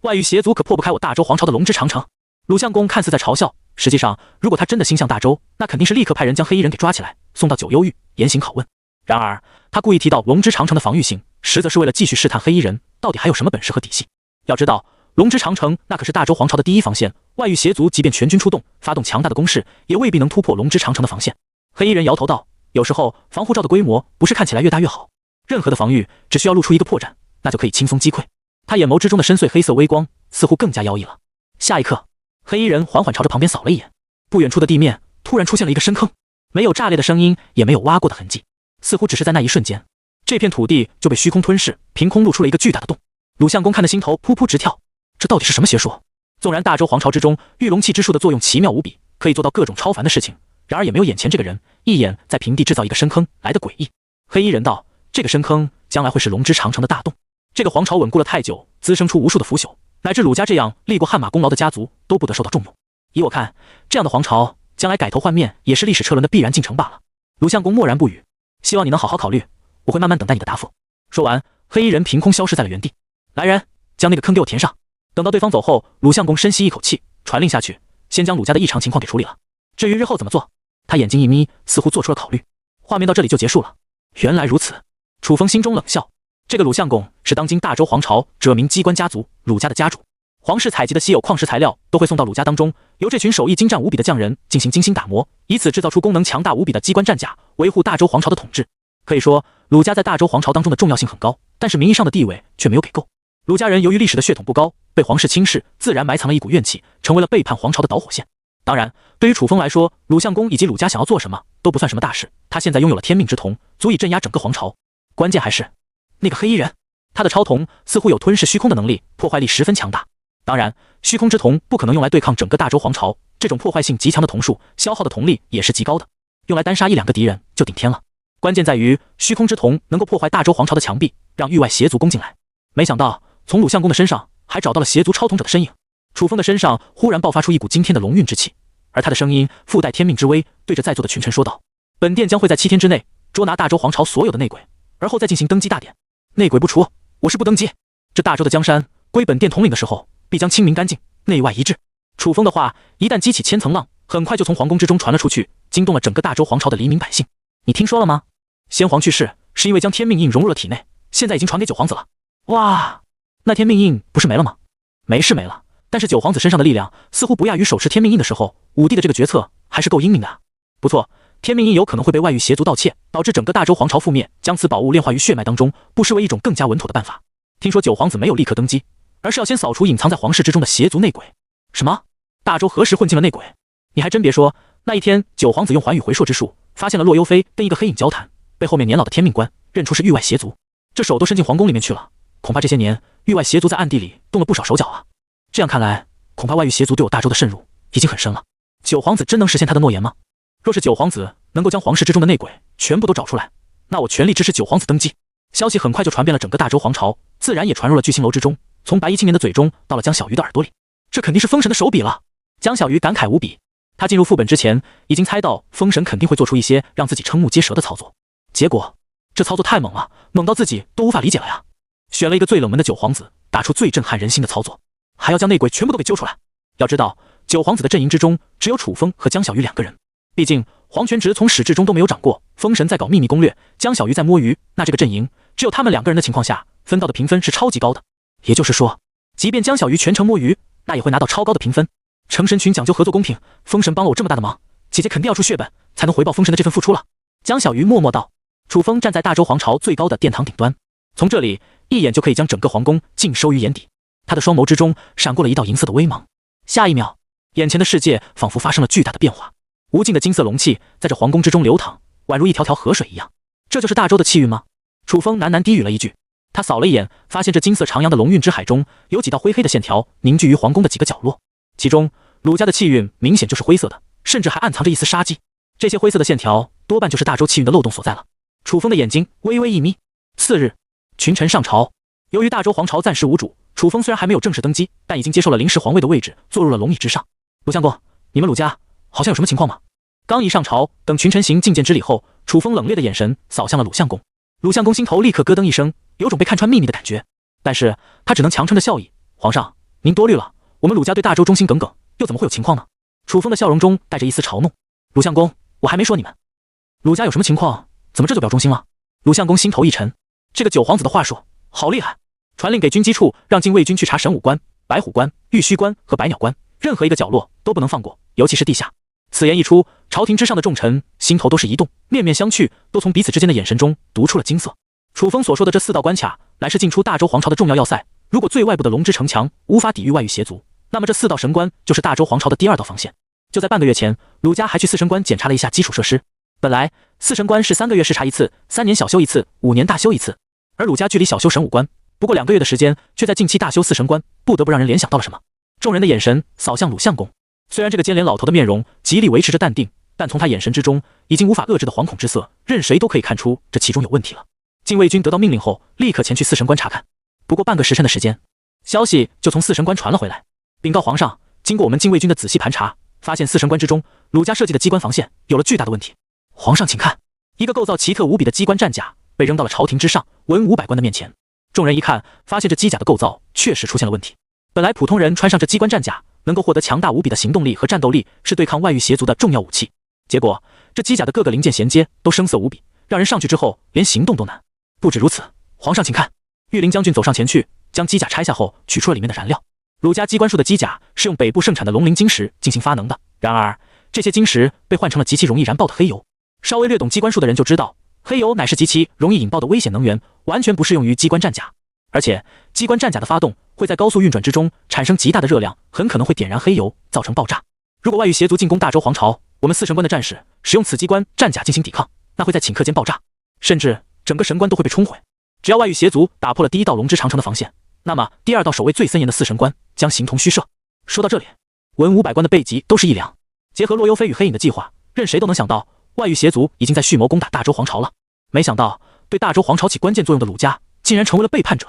外域邪族可破不开我大周皇朝的龙之长城。鲁相公看似在嘲笑，实际上如果他真的心向大周，那肯定是立刻派人将黑衣人给抓起来，送到九幽狱严刑拷问。然而他故意提到龙之长城的防御性，实则是为了继续试探黑衣人到底还有什么本事和底细。要知道，龙之长城那可是大周皇朝的第一防线，外域邪族即便全军出动，发动强大的攻势，也未必能突破龙之长城的防线。黑衣人摇头道，有时候防护罩的规模不是看起来越大越好，任何的防御只需要露出一个破绽，那就可以轻松击溃。他眼眸之中的深邃黑色微光似乎更加妖异了。下一刻，黑衣人缓缓朝着旁边扫了一眼，不远处的地面突然出现了一个深坑，没有炸裂的声音，也没有挖过的痕迹，似乎只是在那一瞬间，这片土地就被虚空吞噬，凭空露出了一个巨大的洞。鲁相公看得心头噗噗直跳，这到底是什么邪术？纵然大周皇朝之中御龙气之术的作用奇妙无比，可以做到各种超凡的事情，然而也没有眼前这个人一眼在平地制造一个深坑来的诡异。黑衣人道，这个深坑将来会是龙之长城的大洞。这个皇朝稳固了太久，滋生出无数的腐朽，乃至鲁家这样立过汗马功劳的家族都不得受到重用。以我看，这样的皇朝将来改头换面也是历史车轮的必然进程罢了。鲁相公默然不语，希望你能好好考虑，我会慢慢等待你的答复。说完，黑衣人凭空消失在了原地。来人，将那个坑给我填上。等到对方走后，鲁相公深吸一口气，传令下去，先将鲁家的异常情况给处理了。至于日后怎么做，他眼睛一眯，似乎做出了考虑。画面到这里就结束了。原来如此，楚风心中冷笑。这个鲁相公是当今大周皇朝者名机关家族鲁家的家主，皇室采集的稀有矿石材料都会送到鲁家当中，由这群手艺精湛无比的匠人进行精心打磨，以此制造出功能强大无比的机关战甲，维护大周皇朝的统治。可以说，鲁家在大周皇朝当中的重要性很高，但是名义上的地位却没有给够。鲁家人由于历史的血统不高，被皇室轻视，自然埋藏了一股怨气，成为了背叛皇朝的导火线。当然，对于楚风来说，鲁相公以及鲁家想要做什么都不算什么大事，他现在拥有了天命之瞳，足以镇压整个皇朝。关键还是那个黑衣人，他的超瞳似乎有吞噬虚空的能力，破坏力十分强大。当然，虚空之瞳不可能用来对抗整个大周皇朝，这种破坏性极强的瞳术，消耗的瞳力也是极高的，用来单杀一两个敌人就顶天了。关键在于虚空之瞳能够破坏大周皇朝的墙壁，让域外邪族攻进来。没想到从鲁相公的身上还找到了邪族超瞳者的身影。楚风的身上忽然爆发出一股惊天的龙运之气，而他的声音附带天命之威，对着在座的群臣说道：本殿将会在7天之内捉拿大周皇朝所有的内鬼，而后再进行登基大典。内鬼不除，我是不登基。这大周的江山归本殿统领的时候，必将清明干净，内外一致。楚风的话一旦激起千层浪，很快就从皇宫之中传了出去，惊动了整个大周皇朝的黎民百姓。你听说了吗？先皇去世是因为将天命印融入了体内，现在已经传给九皇子了。哇，那天命印不是没了吗？没是没了，但是九皇子身上的力量似乎不亚于手持天命印的时候，武帝的这个决策还是够英明的啊。不错，天命印有可能会被外域邪族盗窃，导致整个大周皇朝覆灭，将此宝物炼化于血脉当中，不失为一种更加稳妥的办法。听说九皇子没有立刻登基，而是要先扫除隐藏在皇室之中的邪族内鬼。什么？大周何时混进了内鬼？你还真别说，那一天九皇子用寰宇回溯之术发现了洛幽妃跟一个黑影交谈，被后面年老的天命官认出是域外邪族，这手都伸进皇宫里面去了。恐怕这些年域外邪族在暗地里动了不少手脚啊。这样看来，恐怕外域邪族对我大周的渗入已经很深了。九皇子真能实现他的诺言吗？若是九皇子能够将皇室之中的内鬼全部都找出来，那我全力支持九皇子登基。消息很快就传遍了整个大周皇朝，自然也传入了聚星楼之中，从白衣青年的嘴中到了江小鱼的耳朵里。这肯定是封神的手笔了。江小鱼感慨无比，他进入副本之前已经猜到封神肯定会做出一些让自己瞠目结舌的操作，结果这操作太猛了，猛到自己都无法理解了呀。选了一个最冷门的九皇子，打出最震撼人心的操作，还要将内鬼全部都给揪出来。要知道，九皇子的阵营之中只有楚风和江小鱼两个人，毕竟皇权值从始至终都没有掌过，封神在搞秘密攻略，江小鱼在摸鱼，那这个阵营只有他们两个人的情况下，分到的评分是超级高的。也就是说，即便江小鱼全程摸鱼，那也会拿到超高的评分。成神群讲究合作公平，封神帮了我这么大的忙，姐姐肯定要出血本，才能回报封神的这份付出了。江小鱼默默道。楚风站在大周皇朝最高的殿堂顶端，从这里一眼就可以将整个皇宫尽收于眼底。他的双眸之中闪过了一道银色的微芒，下一秒，眼前的世界仿佛发生了巨大的变化，无尽的金色龙气在这皇宫之中流淌，宛如一条条河水一样。这就是大周的气运吗？楚风喃喃低语了一句。他扫了一眼，发现这金色徜徉的龙运之海中有几道灰黑的线条凝聚于皇宫的几个角落，其中鲁家的气运明显就是灰色的，甚至还暗藏着一丝杀机。这些灰色的线条多半就是大周气运的漏洞所在了。楚风的眼睛微微一眯。次日，群臣上朝，由于大周皇朝暂时无主，楚风虽然还没有正式登基，但已经接受了临时皇位的位置，坐入了龙椅之上。鲁相公，你们鲁家好像有什么情况吗？刚一上朝，等群臣行觐见之礼后，楚风冷冽的眼神扫向了鲁相公。鲁相公心头立刻咯噔一声，有种被看穿秘密的感觉，但是他只能强撑着笑意。皇上，您多虑了，我们鲁家对大周忠心耿耿，又怎么会有情况呢？楚风的笑容中带着一丝嘲弄。鲁相公，我还没说你们鲁家有什么情况，怎么这就表忠心了？鲁相公心头一沉，这个九皇子的话术好厉害，传令给军机处，让禁卫军去查神武关、白虎关、玉虚关和百鸟关，任何一个角落都不能放过，尤其是地下。此言一出，朝廷之上的重臣心头都是一动，面面相觑，都从彼此之间的眼神中读出了惊色。楚风所说的这4道关卡，乃是进出大周皇朝的重要要塞。如果最外部的龙之城墙无法抵御外域邪族，那么这4道神关就是大周皇朝的第2道防线。就在半个月前，鲁家还去4神关检查了一下基础设施。本来4神关是3个月视察一次，3年小修一次，5年大修一次，而鲁家距离小修神武关不过2个月的时间，却在近期大修4神关，不得不让人联想到了什么。众人的眼神扫向鲁相公，虽然这个尖脸老头的面容极力维持着淡定，但从他眼神之中已经无法遏制的惶恐之色，任谁都可以看出这其中有问题了。禁卫军得到命令后，立刻前去4神关查看。不过半个时辰的时间，消息就从4神关传了回来，禀告皇上，经过我们禁卫军的仔细盘查，发现4神关之中鲁家设计的机关防线有了巨大的问题。皇上请看，一个构造奇特无比的机关战甲被扔到了朝廷之上文武百官的面前。众人一看，发现这机甲的构造确实出现了问题。本来普通人穿上这机关战甲能够获得强大无比的行动力和战斗力，是对抗外域邪族的重要武器。结果这机甲的各个零件衔接都生涩无比，让人上去之后连行动都难。不止如此，皇上请看，御林将军走上前去，将机甲拆下后取出了里面的燃料。鲁家机关术的机甲是用北部盛产的龙鳞晶石进行发能的，然而这些晶石被换成了极其容易燃爆的黑油。稍微略懂机关术的人就知道，黑油乃是极其容易引爆的危险能源，完全不适用于机关战甲。而且机关战甲的发动会在高速运转之中产生极大的热量，很可能会点燃黑油，造成爆炸。如果外域邪族进攻大周皇朝，我们4神关的战士使用此机关战甲进行抵抗，那会在顷刻间爆炸，甚至整个神关都会被冲毁。只要外域邪族打破了第1道龙之长城的防线，那么第2道守卫最森严的4神关将形同虚设。说到这里，文武百官的背脊都是一凉。结合洛幽飞与黑影的计划，任谁都能想到外域邪族已经在蓄谋攻打大周皇朝了。没想到对大周皇朝起关键作用的鲁家竟然成为了背叛者。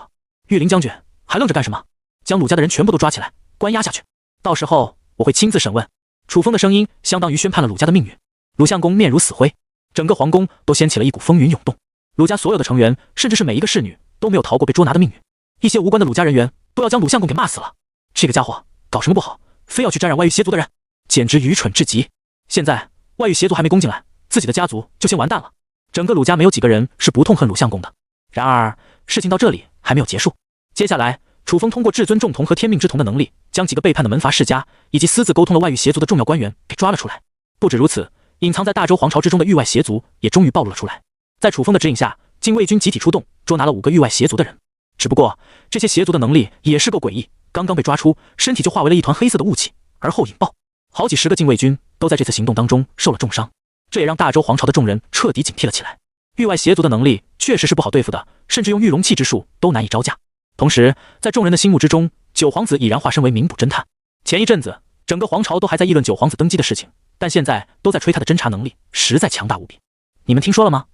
御林将军还愣着干什么？将鲁家的人全部都抓起来，关押下去。到时候我会亲自审问。楚风的声音相当于宣判了鲁家的命运。鲁相公面如死灰，整个皇宫都掀起了一股风云涌动。鲁家所有的成员，甚至是每一个侍女，都没有逃过被捉拿的命运。一些无关的鲁家人员都要将鲁相公给骂死了。这个家伙搞什么不好，非要去沾染外域邪族的人，简直愚蠢至极。现在外域邪族还没攻进来，自己的家族就先完蛋了。整个鲁家没有几个人是不痛恨鲁相公的。然而事情到这里还没有结束。接下来楚风通过至尊重瞳和天命之瞳的能力，将几个背叛的门阀世家以及私自沟通了外域邪族的重要官员给抓了出来。不止如此，隐藏在大周皇朝之中的域外邪族也终于暴露了出来。在楚风的指引下，禁卫军集体出动，捉拿了5个域外邪族的人。只不过这些邪族的能力也是够诡异，刚刚被抓出，身体就化为了一团黑色的雾气，而后引爆。好几十个禁卫军都在这次行动当中受了重伤，这也让大周皇朝的众人彻底警惕了起来。域外邪族的能力确实是不好对付的，甚至用御龙气之术都难以招架。同时在众人的心目之中，九皇子已然化身为名捕侦探。前一阵子整个皇朝都还在议论九皇子登基的事情，但现在都在吹他的侦查能力实在强大无比。你们听说了吗？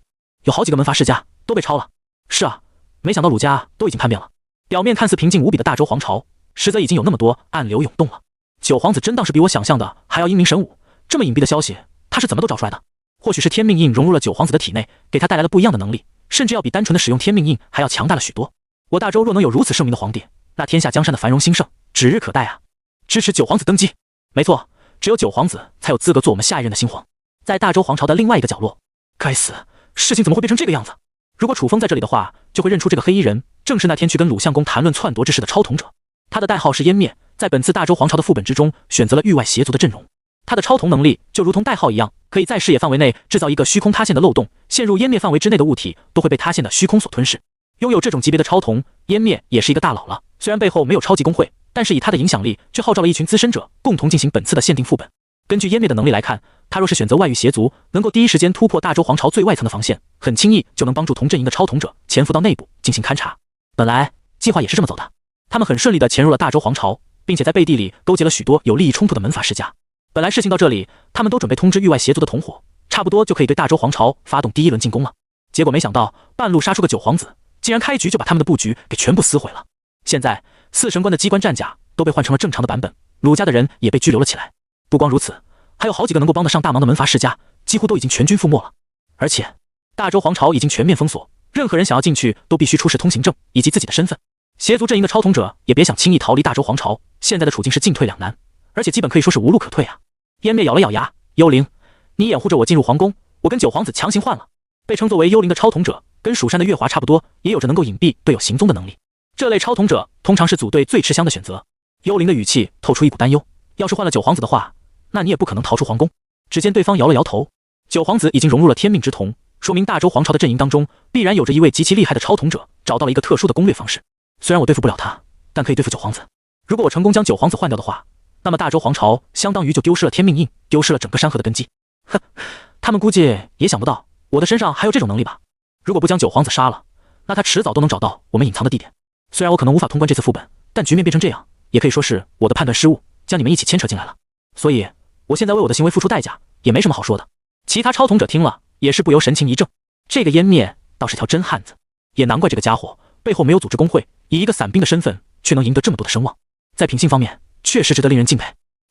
有好几个门阀世家都被抄了。是啊，没想到鲁家都已经叛变了。表面看似平静无比的大周皇朝，实则已经有那么多暗流涌动了。九皇子真当是比我想象的还要英明神武，这么隐蔽的消息他是怎么都找出来的？或许是天命印融入了九皇子的体内，给他带来了不一样的能力，甚至要比单纯的使用天命印还要强大了许多。我大周若能有如此盛名的皇帝，那天下江山的繁荣兴盛指日可待啊！支持九皇子登基。没错，只有九皇子才有资格做我们下一任的新皇。在大周皇朝的另外一个角落，该死，事情怎么会变成这个样子？如果楚风在这里的话，就会认出这个黑衣人正是那天去跟鲁相公谈论篡夺之事的超统者。他的代号是湮灭，在本次大周皇朝的副本之中选择了域外邪族的阵容。他的超统能力就如同代号一样，可以在视野范围内制造一个虚空塌陷的漏洞，陷入湮灭范围之内的物体都会被塌陷的虚空所吞噬。拥有这种级别的超统，湮灭也是一个大佬了。虽然背后没有超级工会，但是以他的影响力，却号召了一群资深者共同进行本次的限定副本。根据湮灭的能力来看，他若是选择外域邪族，能够第一时间突破大周皇朝最外层的防线，很轻易就能帮助同阵营的超统者潜伏到内部进行勘察。本来计划也是这么走的，他们很顺利地潜入了大周皇朝，并且在背地里勾结了许多有利益冲突的门阀世家。本来事情到这里，他们都准备通知域外邪族的同伙，差不多就可以对大周皇朝发动第一轮进攻了。结果没想到半路杀出个九皇子，竟然开局就把他们的布局给全部撕毁了。现在四神官的机关战甲都被换成了正常的版本，鲁家的人也被拘留了起来。不光如此，还有好几个能够帮得上大忙的门阀世家，几乎都已经全军覆没了。而且大周皇朝已经全面封锁，任何人想要进去都必须出示通行证以及自己的身份。邪族阵营的超统者也别想轻易逃离大周皇朝，现在的处境是进退两难，而且基本可以说是无路可退啊。湮灭咬了咬牙，幽灵，你掩护着我进入皇宫，我跟九皇子强行换了。被称作为幽灵的超统者，跟蜀山的月华差不多，也有着能够隐蔽队友行踪的能力。这类超统者通常是组队最吃香的选择。幽灵的语气透出一股担忧，要是换了九皇子的话，那你也不可能逃出皇宫。只见对方摇了摇头，九皇子已经融入了天命之瞳，说明大周皇朝的阵营当中必然有着一位极其厉害的超统者，找到了一个特殊的攻略方式。虽然我对付不了他，但可以对付九皇子。如果我成功将九皇子换掉的话，那么大周皇朝相当于就丢失了天命印，丢失了整个山河的根基。哼，他们估计也想不到我的身上还有这种能力吧。如果不将九皇子杀了，那他迟早都能找到我们隐藏的地点。虽然我可能无法通关这次副本，但局面变成这样，也可以说是我的判断失误，将你们一起牵扯进来了。所以我现在为我的行为付出代价，也没什么好说的。其他超统者听了也是不由神情一怔，这个湮灭倒是条真汉子，也难怪这个家伙背后没有组织工会，以一个散兵的身份却能赢得这么多的声望，在品性方面确实值得令人敬佩。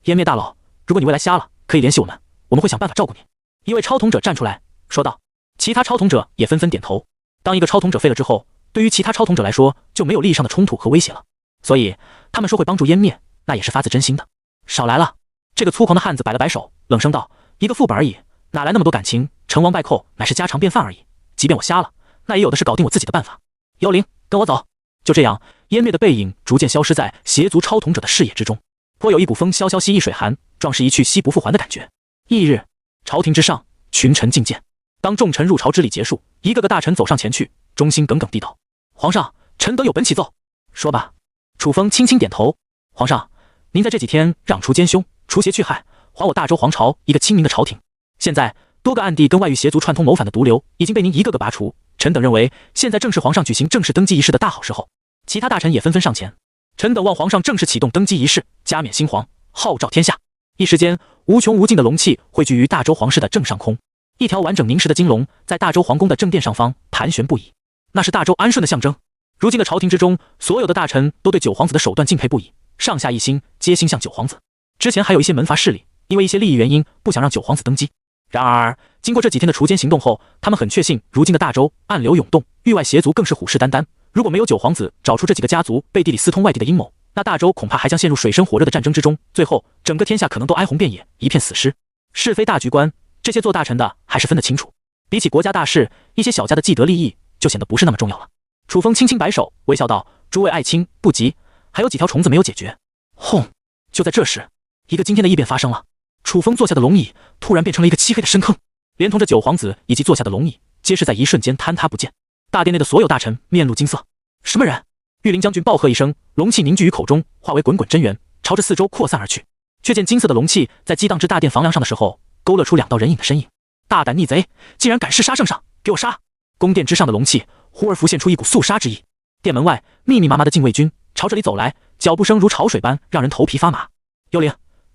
湮灭大佬，如果你未来瞎了，可以联系我们，我们会想办法照顾你。一位超统者站出来说道，其他超统者也纷纷点头。当一个超统者废了之后，对于其他超统者来说就没有利益上的冲突和威胁了，所以他们说会帮助湮灭，那也是发自真心的。少来了！这个粗狂的汉子摆了摆手，冷声道，一个副本而已，哪来那么多感情？成王败寇乃是家常便饭而已，即便我瞎了，那也有的是搞定我自己的办法。幽灵，跟我走。就这样，湮灭的背影逐渐消失在邪族超统者的视野之中，颇有一股风萧萧兮易水寒，壮士一去兮不复还的感觉。翌日，朝廷之上，群臣觐见。当众臣入朝之礼结束，一个个大臣走上前去，忠心耿耿地道：“皇上，臣等有本启奏。”说吧。楚风轻轻点头：“皇上，您在这几天攘除奸凶，除邪去害，还我大周皇朝一个清明的朝廷。现在多个暗地跟外域邪族串通谋反的毒瘤已经被您一个个拔除，臣等认为现在正是皇上举行正式登基仪式的大好时候。”其他大臣也纷纷上前：“臣等望皇上正式启动登基仪式，加冕新皇，号召天下。”一时间，无穷无尽的龙气汇聚于大周皇室的正上空，一条完整凝实的金龙在大周皇宫的正殿上方盘旋不已，那是大周安顺的象征。如今的朝廷之中，所有的大臣都对九皇子的手段敬佩不已，上下一心，皆心向九皇子。之前还有一些门阀势力，因为一些利益原因，不想让九皇子登基。然而，经过这几天的除奸行动后，他们很确信，如今的大周暗流涌动，域外邪族更是虎视眈眈。如果没有九皇子找出这几个家族背地里私通外地的阴谋，那大周恐怕还将陷入水深火热的战争之中，最后整个天下可能都哀鸿遍野，一片死尸。是非大局观，这些做大臣的还是分得清楚。比起国家大事，一些小家的既得利益就显得不是那么重要了。楚风轻轻摆手，微笑道：“诸位爱卿，不急，还有几条虫子没有解决。”轰！就在这时，一个惊天的异变发生了。楚风坐下的龙椅突然变成了一个漆黑的深坑，连同着九皇子以及坐下的龙椅，皆是在一瞬间坍塌不见。大殿内的所有大臣面露惊色。什么人？御林将军暴喝一声，龙气凝聚于口中，化为滚滚真元，朝着四周扩散而去。却见金色的龙气在激荡至大殿房梁上的时候，勾勒出两道人影的身影。大胆逆贼，竟然敢弑杀圣上，给我杀！宫殿之上的龙气忽而浮现出一股肃杀之意。殿门外密密麻麻的禁卫军朝这里走来，脚步声如潮水般让人头皮发麻。幽灵，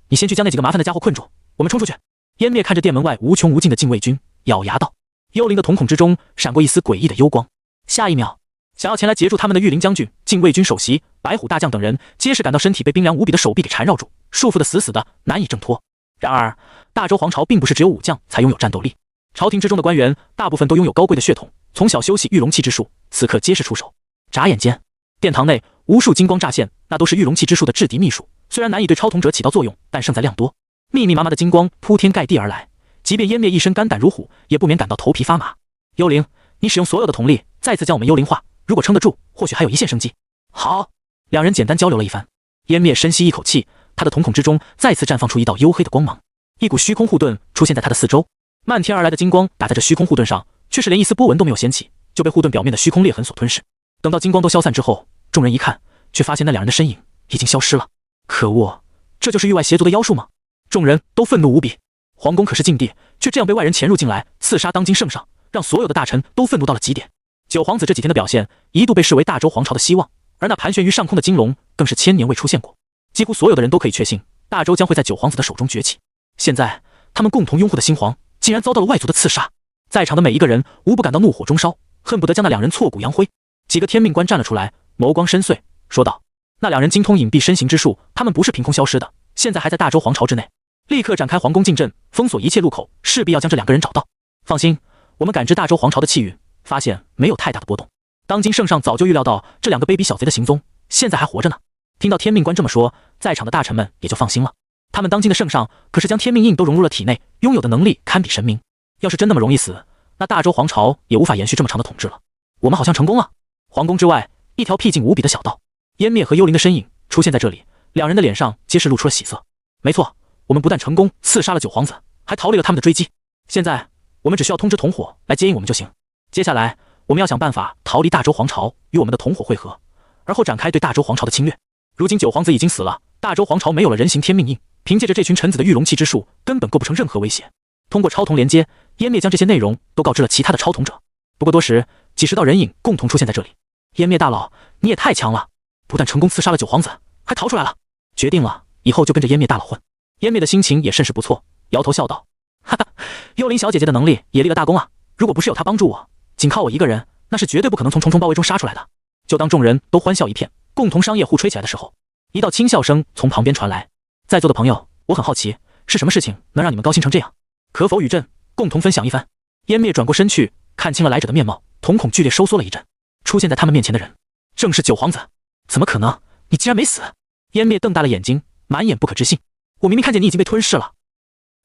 你先去将那几个麻烦的家伙困住，我们冲出去。湮灭看着殿门外无穷无尽的禁卫军，咬牙道。幽灵的瞳孔之中闪过一丝诡异的幽光，下一秒，想要前来截住他们的御林将军、禁卫军首席、白虎大将等人，皆是感到身体被冰凉无比的手臂给缠绕住，束缚得死死的，难以挣脱。然而，大周皇朝并不是只有武将才拥有战斗力，朝廷之中的官员大部分都拥有高贵的血统，从小修习御龙气之术，此刻皆是出手。眨眼间，殿堂内无数金光乍现，那都是御龙气之术的制敌秘术，虽然难以对超统者起到作用，但胜在量多。密密麻麻的金光铺天盖地而来，即便湮灭一身肝胆如虎，也不免感到头皮发麻。幽灵，你使用所有的瞳力，再次将我们幽灵化，如果撑得住，或许还有一线生机。好，两人简单交流了一番。湮灭深吸一口气，他的瞳孔之中再次绽放出一道黝黑的光芒，一股虚空护盾出现在他的四周。漫天而来的金光打在这虚空护盾上，却是连一丝波纹都没有掀起，就被护盾表面的虚空裂痕所吞噬。等到金光都消散之后，众人一看，却发现那两人的身影已经消失了。可恶，这就是域外邪族的妖术吗？众人都愤怒无比。皇宫可是禁地，却这样被外人潜入进来，刺杀当今圣上，让所有的大臣都愤怒到了极点。九皇子这几天的表现，一度被视为大周皇朝的希望，而那盘旋于上空的金龙，更是千年未出现过。几乎所有的人都可以确信，大周将会在九皇子的手中崛起。现在，他们共同拥护的新皇，竟然遭到了外族的刺杀，在场的每一个人无不感到怒火中烧，恨不得将那两人挫骨扬灰。几个天命官站了出来，眸光深邃，说道：“那两人精通隐蔽身形之术，他们不是凭空消失的，现在还在大周皇朝之内。立刻展开皇宫禁阵，封锁一切路口，势必要将这两个人找到。放心，我们感知大周皇朝的气运，发现没有太大的波动。当今圣上早就预料到这两个卑鄙小贼的行踪，现在还活着呢。”听到天命官这么说，在场的大臣们也就放心了。他们当今的圣上可是将天命印都融入了体内，拥有的能力堪比神明。要是真那么容易死，那大周皇朝也无法延续这么长的统治了。我们好像成功了。皇宫之外，一条僻静无比的小道，湮灭和幽灵的身影出现在这里，两人的脸上皆是露出了喜色。没错，我们不但成功刺杀了九皇子，还逃离了他们的追击。现在我们只需要通知同伙来接应我们就行。接下来我们要想办法逃离大周皇朝，与我们的同伙会合，而后展开对大周皇朝的侵略。如今九皇子已经死了，大周皇朝没有了人形天命印，凭借着这群臣子的御龙气之术，根本构不成任何威胁。通过超瞳连接，湮灭将这些内容都告知了其他的超瞳者。不过多时，几十道人影共同出现在这里。湮灭大佬，你也太强了，不但成功刺杀了九皇子，还逃出来了。决定了，以后就跟着湮灭大佬混。湮灭的心情也甚是不错，摇头笑道：“哈哈，幽灵小姐姐的能力也立了大功啊！如果不是有她帮助我，仅靠我一个人，那是绝对不可能从重重包围中杀出来的。”就当众人都欢笑一片，共同商业互吹起来的时候，一道轻笑声从旁边传来：“在座的朋友，我很好奇，是什么事情能让你们高兴成这样？可否与朕共同分享一番？”湮灭转过身去，看清了来者的面貌，瞳孔剧烈收缩了一阵。出现在他们面前的人，正是九皇子。怎么可能？你竟然没死！湮灭瞪大了眼睛，满眼不可置信。我明明看见你已经被吞噬了。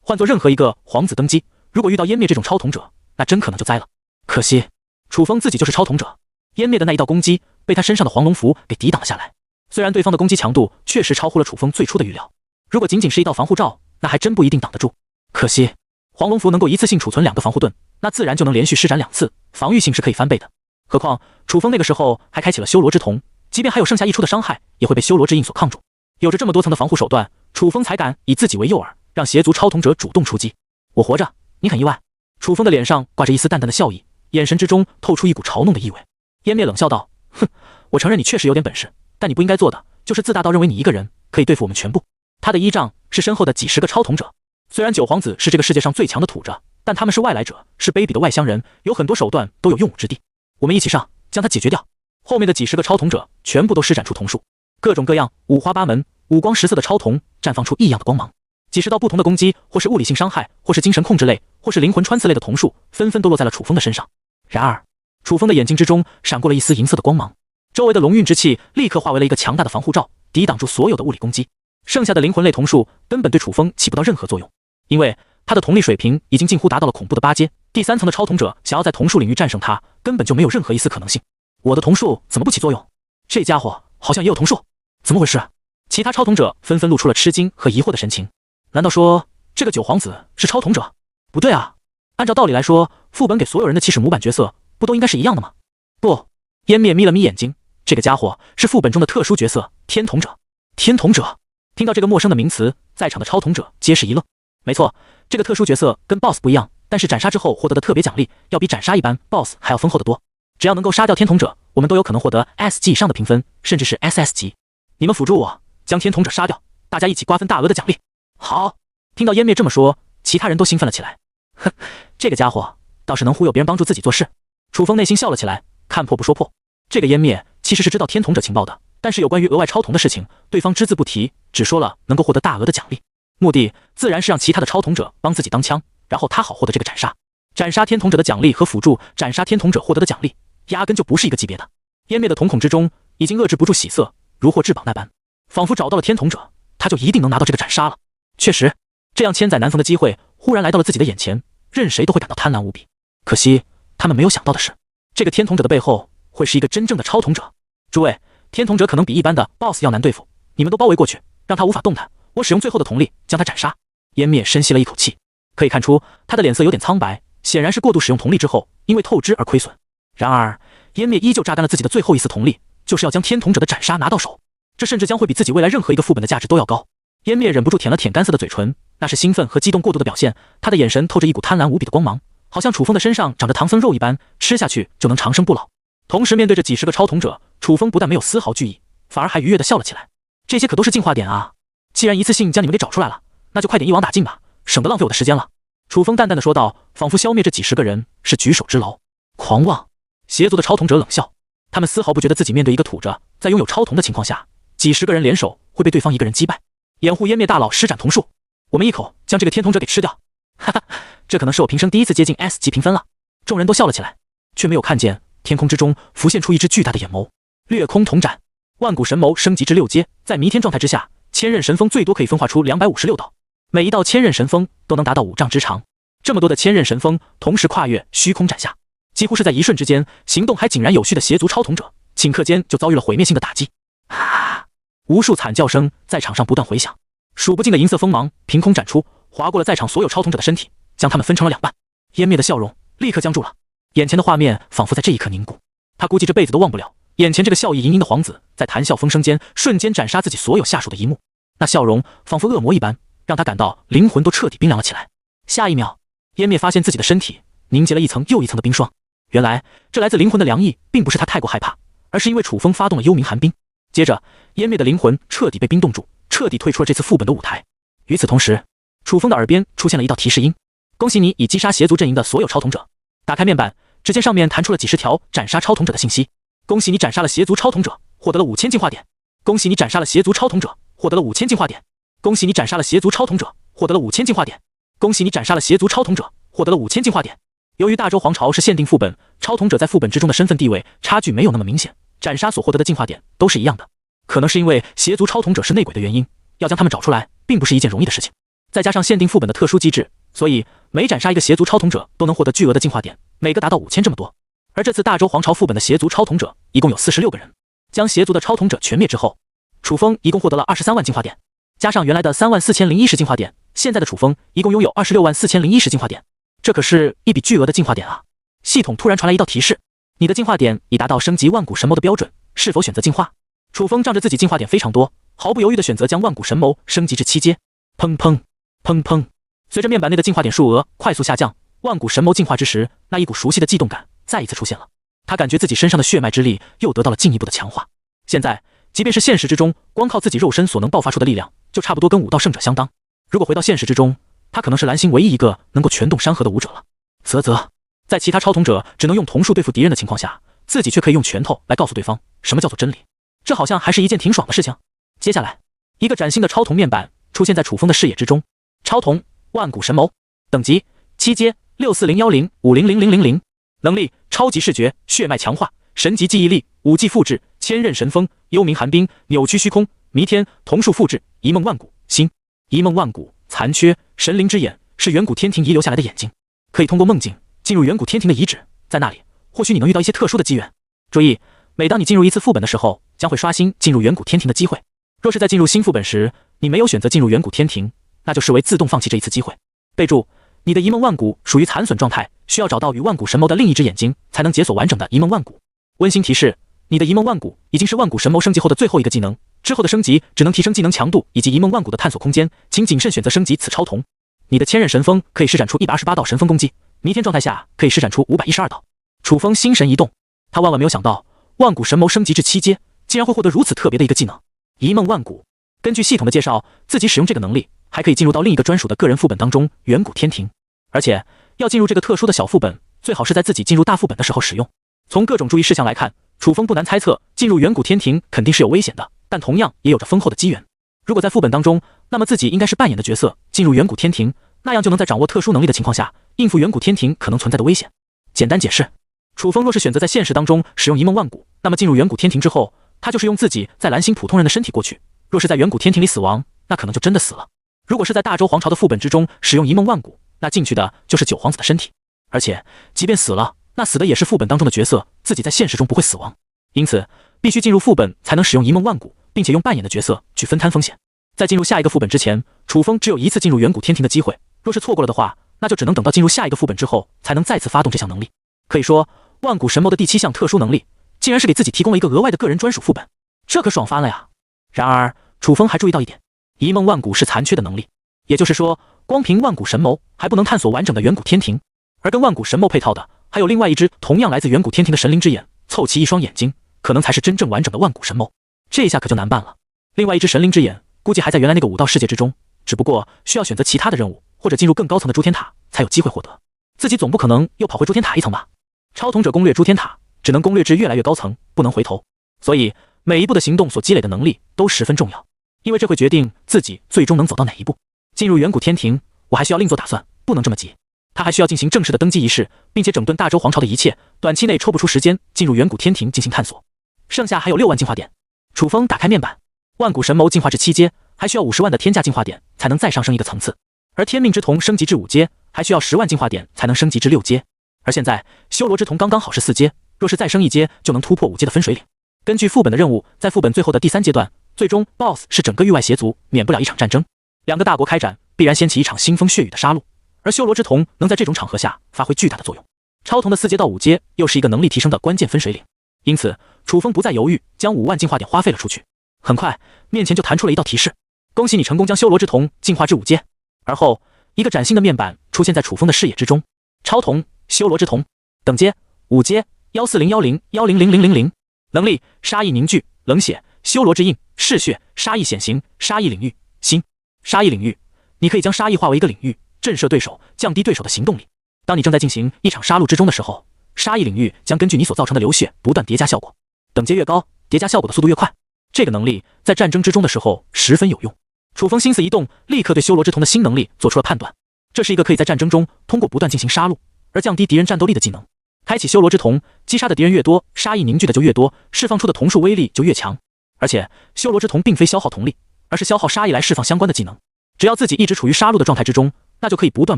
换做任何一个皇子登基，如果遇到湮灭这种超统者，那真可能就栽了。可惜，楚风自己就是超统者，湮灭的那一道攻击被他身上的黄龙符给抵挡了下来。虽然对方的攻击强度确实超乎了楚风最初的预料，如果仅仅是一道防护罩，那还真不一定挡得住。可惜，黄龙符能够一次性储存2个防护盾，那自然就能连续施展2次，防御性是可以翻倍的。何况楚风那个时候还开启了修罗之瞳，即便还有剩下1处的伤害，也会被修罗之印所抗住。有着这么多层的防护手段，楚风才敢以自己为诱饵，让邪族超统者主动出击。我活着，你很意外？楚风的脸上挂着一丝淡淡的笑意，眼神之中透出一股嘲弄的意味。湮灭冷笑道：“哼，我承认你确实有点本事，但你不应该做的就是自大到认为你一个人可以对付我们全部。”他的依仗是身后的几十个超统者，虽然九皇子是这个世界上最强的土着，但他们是外来者，是卑鄙的外乡人，有很多手段都有用武之地。我们一起上，将他解决掉。后面的几十个超统者全部都施展出瞳术，各种各样、五花八门、五光十色的超瞳绽放出异样的光芒。几十道不同的攻击，或是物理性伤害，或是精神控制类，或是灵魂穿刺类的瞳术，纷纷都落在了楚风的身上。然而，楚风的眼睛之中闪过了一丝银色的光芒，周围的龙运之气立刻化为了一个强大的防护罩，抵挡住所有的物理攻击。剩下的灵魂类瞳术根本对楚风起不到任何作用，因为他的瞳力水平已经近乎达到了恐怖的8阶，第3层的超统者想要在瞳术领域战胜他，根本就没有任何一丝可能性。我的瞳术怎么不起作用？这家伙好像也有瞳术，怎么回事？其他超统者纷纷露出了吃惊和疑惑的神情。难道说这个九皇子是超统者？不对啊，按照道理来说，副本给所有人的起始模板角色不都应该是一样的吗？不，湮灭眯了眯眼睛，这个家伙是副本中的特殊角色天统者。天统者？听到这个陌生的名词，在场的超统者皆是一愣。没错，这个特殊角色跟 BOSS 不一样，但是斩杀之后获得的特别奖励要比斩杀一般 BOSS 还要丰厚得多。只要能够杀掉天统者，我们都有可能获得 S 级以上的评分，甚至是 SS 级。你们辅助我将天统者杀掉，大家一起瓜分大额的奖励。好，听到湮灭这么说，其他人都兴奋了起来。哼，这个家伙倒是能忽悠别人帮助自己做事。楚风内心笑了起来，看破不说破。这个湮灭其实是知道天统者情报的，但是有关于额外超统的事情，对方只字不提，只说了能够获得大额的奖励。目的自然是让其他的超统者帮自己当枪，然后他好获得这个斩杀。斩杀天统者的奖励和辅助斩杀天统者获得的奖励，压根就不是一个级别的。湮灭的瞳孔之中已经遏制不住喜色，如获至宝那般，仿佛找到了天统者，他就一定能拿到这个斩杀了。确实，这样千载难逢的机会忽然来到了自己的眼前，任谁都会感到贪婪无比。可惜他们没有想到的是，这个天统者的背后会是一个真正的超统者。诸位，天统者可能比一般的 BOSS 要难对付，你们都包围过去，让他无法动弹，我使用最后的瞳力将他斩杀。湮灭深吸了一口气，可以看出他的脸色有点苍白，显然是过度使用瞳力之后因为透支而亏损。然而湮灭依旧榨干了自己的最后一丝瞳力，就是要将天统者的斩杀拿到手，这甚至将会比自己未来任何一个副本的价值都要高。湮灭忍不住舔了舔干涩的嘴唇，那是兴奋和激动过度的表现，他的眼神透着一股贪婪无比的光芒，好像楚风的身上长着唐僧肉一般，吃下去就能长生不老。同时面对着几十个超统者，楚风不但没有丝毫惧意，反而还愉悦地笑了起来。这些可都是进化点啊，既然一次性将你们给找出来了，那就快点一网打尽吧，省得浪费我的时间了。楚风淡淡的说道，仿佛消灭这几十个人是举手之劳。狂妄！邪族的超统者冷笑，他们丝毫不觉得自己面对一个土着在拥有超瞳的情况下，几十个人联手会被对方一个人击败。掩护湮灭大佬施展瞳术，我们一口将这个天瞳者给吃掉。哈哈，这可能是我平生第一次接近 S 级评分了。众人都笑了起来，却没有看见天空之中浮现出一只巨大的眼眸。掠空瞳斩，万古神眸升级至6阶，在弥天状态之下，千仞神锋最多可以分化出256道，每一道千仞神锋都能达到5丈之长。这么多的千仞神锋同时跨越虚空斩下，几乎是在一瞬之间，行动还井然有序的邪族超瞳者，顷刻间就遭遇了毁灭性的打击。啊！无数惨叫声在场上不断回响，数不尽的银色锋芒凭空展出，划过了在场所有超瞳者的身体，将他们分成了2半。湮灭的笑容立刻僵住了，眼前的画面仿佛在这一刻凝固。他估计这辈子都忘不了眼前这个笑意盈盈的皇子在谈笑风生间瞬间斩杀自己所有下属的一幕。那笑容仿佛恶魔一般，让他感到灵魂都彻底冰凉了起来。下一秒，湮灭发现自己的身体凝结了一层又一层的冰霜。原来这来自灵魂的凉意并不是他太过害怕，而是因为楚风发动了幽冥寒冰。接着湮灭的灵魂彻底被冰冻住，彻底退出了这次副本的舞台。与此同时，楚风的耳边出现了一道提示音：恭喜你已击杀邪族阵营的所有超瞳者。打开面板，只见上面弹出了几十条斩杀超瞳者的信息。恭喜你斩杀了邪族超瞳者，获得了5000进化点。恭喜你斩杀了邪族超瞳者，获得了5000进化点。恭喜你斩杀了邪族超瞳者，获得了5000进化点。恭喜你斩杀了邪族超瞳者，获得了5000进化点。由于大周皇朝是限定副本，超瞳者在副本之中的身份地位差距没有那么明显，斩杀所获得的进化点都是一样的。可能是因为邪族超瞳者是内鬼的原因，要将他们找出来并不是一件容易的事情。再加上限定副本的特殊机制，所以每斩杀一个邪族超瞳者都能获得巨额的进化点，每个达到5000这么多。而这次大周皇朝副本的邪族超瞳者一共有46个人，将邪族的超瞳者全灭之后，楚风一共获得了23万进化点，加上原来的34010进化点，现在的楚风一共拥有264010进化点，这可是一笔巨额的进化点啊！系统突然传来一道提示：你的进化点已达到升级万古神眸的标准，是否选择进化？楚风仗着自己进化点非常多，毫不犹豫地选择将万古神眸升级至7阶。砰砰砰砰，随着面板内的进化点数额快速下降，万古神眸进化之时，那一股熟悉的悸动感再一次出现了。他感觉自己身上的血脉之力又得到了进一步的强化。现在，即便是现实之中，光靠自己肉身所能爆发出的力量，就差不多跟武道圣者相当。如果回到现实之中，他可能是蓝星唯一一个能够拳动山河的武者了。啧，在其他超瞳者只能用瞳术对付敌人的情况下，自己却可以用拳头来告诉对方什么叫做真理，这好像还是一件挺爽的事情。接下来，一个崭新的超瞳面板出现在楚风的视野之中。超瞳万古神眸，等级7阶，6401050000，能力超级视觉，血脉强化，神级记忆力，武技复制，千仞神锋，幽冥寒冰，扭曲虚空，弥天，瞳术复制，一梦万古，星，一梦万古，残缺，神灵之眼，是远古天庭遗留下来的眼睛，可以通过梦境进入远古天庭的遗址，在那里或许你能遇到一些特殊的机缘。注意，每当你进入一次副本的时候，将会刷新进入远古天庭的机会。若是在进入新副本时，你没有选择进入远古天庭，那就视为自动放弃这一次机会。备注：你的一梦万古属于残损状态，需要找到与万古神眸的另一只眼睛，才能解锁完整的一梦万古。温馨提示：你的一梦万古已经是万古神眸升级后的最后一个技能，之后的升级只能提升技能强度以及一梦万古的探索空间，请谨慎选择升级此超瞳。你的千仞神锋可以施展出128道神锋攻击，弥天状态下可以施展出512道。楚风心神一动，他万万没有想到，万古神眸升级至7阶，竟然会获得如此特别的一个技能——一梦万古。根据系统的介绍，自己使用这个能力，还可以进入到另一个专属的个人副本当中——远古天庭。而且，要进入这个特殊的小副本，最好是在自己进入大副本的时候使用。从各种注意事项来看，楚风不难猜测，进入远古天庭肯定是有危险的，但同样也有着丰厚的机缘。如果在副本当中，那么自己应该是扮演的角色，进入远古天庭，那样就能在掌握特殊能力的情况下，应付远古天庭可能存在的危险。简单解释，楚风若是选择在现实当中使用一梦万古，那么进入远古天庭之后，他就是用自己在蓝星普通人的身体过去。若是在远古天庭里死亡，那可能就真的死了。如果是在大周皇朝的副本之中使用一梦万古，那进去的就是九皇子的身体。而且，即便死了，那死的也是副本当中的角色，自己在现实中不会死亡。因此，必须进入副本才能使用一梦万古，并且用扮演的角色去分摊风险。在进入下一个副本之前，楚风只有一次进入远古天庭的机会。若是错过了的话，那就只能等到进入下一个副本之后，才能再次发动这项能力。可以说，万古神眸的第7项特殊能力，竟然是给自己提供了一个额外的个人专属副本，这可爽翻了呀！然而，楚风还注意到一点，一梦万古是残缺的能力，也就是说，光凭万古神眸还不能探索完整的远古天庭。而跟万古神眸配套的，还有另外一只同样来自远古天庭的神灵之眼，凑齐一双眼睛，可能才是真正完整的万古神眸。这一下可就难办了。另外一只神灵之眼，估计还在原来那个武道世界之中，只不过需要选择其他的任务，或者进入更高层的诸天塔，才有机会获得。自己总不可能又跑回诸天塔一层吧？超瞳者攻略诸天塔，只只能攻略至越来越高层，不能回头。所以每一步的行动所积累的能力都十分重要，因为这会决定自己最终能走到哪一步。进入远古天庭，我还需要另做打算，不能这么急。他还需要进行正式的登基仪式，并且整顿大周皇朝的一切，短期内抽不出时间进入远古天庭进行探索。剩下还有6万进化点。楚风打开面板，万古神谋进化至7阶，还需要50万的天价进化点才能再上升一个层次，而天命之瞳升级至5阶，还需要10万进化点才能升级至6阶。而现在修罗之瞳刚刚好是4阶，若是再升1阶，就能突破5阶的分水岭。根据副本的任务，在副本最后的第3阶段，最终 BOSS 是整个域外邪族，免不了一场战争。2个大国开战，必然掀起一场腥风血雨的杀戮，而修罗之瞳能在这种场合下发挥巨大的作用。超瞳的4阶到5阶又是一个能力提升的关键分水岭，因此楚风不再犹豫，将5万进化点花费了出去。很快，面前就弹出了一道提示：恭喜你成功将修罗之瞳进化至5阶。而后，一个崭新的面板出现在楚风的视野之中：超瞳修罗之瞳，等阶5阶，14010101000，能力杀意凝聚，冷血，修罗之印，嗜血，杀意显形，杀意领域，新杀意领域。你可以将杀意化为一个领域，震慑对手，降低对手的行动力。当你正在进行一场杀戮之中的时候，杀意领域将根据你所造成的流血不断叠加效果，等阶越高，叠加效果的速度越快。这个能力在战争之中的时候十分有用。楚风心思一动，立刻对修罗之瞳的新能力做出了判断。这是一个可以在战争中通过不断进行杀戮而降低敌人战斗力的技能。开启修罗之瞳，击杀的敌人越多，杀意凝聚的就越多，释放出的瞳数威力就越强。而且修罗之瞳并非消耗瞳力，而是消耗杀意来释放相关的技能。只要自己一直处于杀戮的状态之中，那就可以不断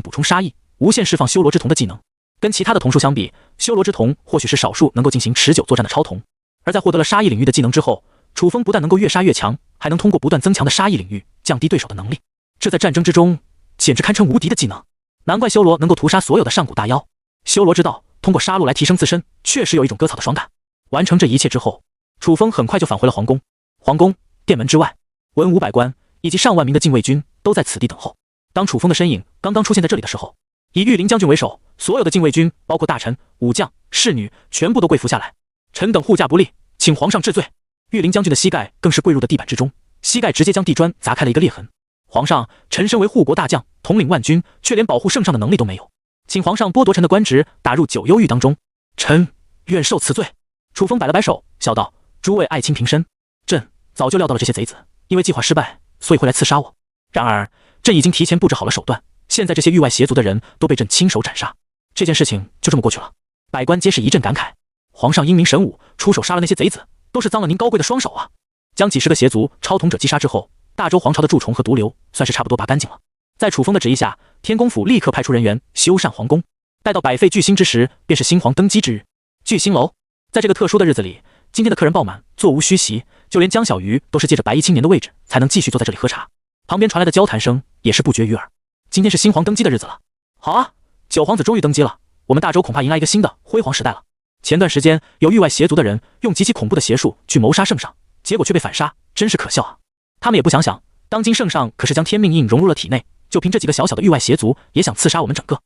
补充杀意，无限释放修罗之瞳的技能。跟其他的瞳数相比，修罗之瞳或许是少数能够进行持久作战的超瞳。而在获得了杀意领域的技能之后，楚风不但能够越杀越强，还能通过不断增强的杀意领域降低对手的能力。这在战争之中简直堪称无敌的技能，难怪修罗能够屠杀所有的上古大妖。修罗之道，通过杀戮来提升自身，确实有一种割草的爽感。完成这一切之后，楚风很快就返回了皇宫。皇宫殿门之外，文武百官以及上万名的禁卫军都在此地等候。当楚风的身影刚刚出现在这里的时候，以御林将军为首，所有的禁卫军，包括大臣、武将、侍女，全部都跪伏下来。臣等护驾不力，请皇上治罪。御林将军的膝盖更是跪入的地板之中，膝盖直接将地砖砸开了一个裂痕。皇上，臣身为护国大将，统领万军，却连保护圣上的能力都没有，请皇上剥夺臣的官职，打入九幽狱当中。臣愿受此罪。楚风摆了摆手，笑道：诸位爱卿平身，朕早就料到了这些贼子因为计划失败，所以会来刺杀我。然而朕已经提前布置好了手段，现在这些域外邪族的人都被朕亲手斩杀，这件事情就这么过去了。百官皆是一阵感慨，皇上英明神武，出手杀了那些贼子，都是脏了您高贵的双手啊！将几十个邪族超统者击杀之后，大周皇朝的蛀虫和毒瘤算是差不多拔干净了。在楚风的旨意下，天宫府立刻派出人员修缮皇宫。待到百废俱兴之时，便是新皇登基之日。聚星楼，在这个特殊的日子里，今天的客人爆满，座无虚席，就连江小鱼都是借着白衣青年的位置才能继续坐在这里喝茶。旁边传来的交谈声也是不绝于耳。今天是新皇登基的日子了，好啊，九皇子终于登基了，我们大周恐怕迎来一个新的辉煌时代了。前段时间有域外邪族的人用极其恐怖的邪术去谋杀圣上，结果却被反杀，真是可笑啊！他们也不想想，当今圣上可是将天命印融入了体内，就凭这几个小小的域外邪族，也想刺杀我们整个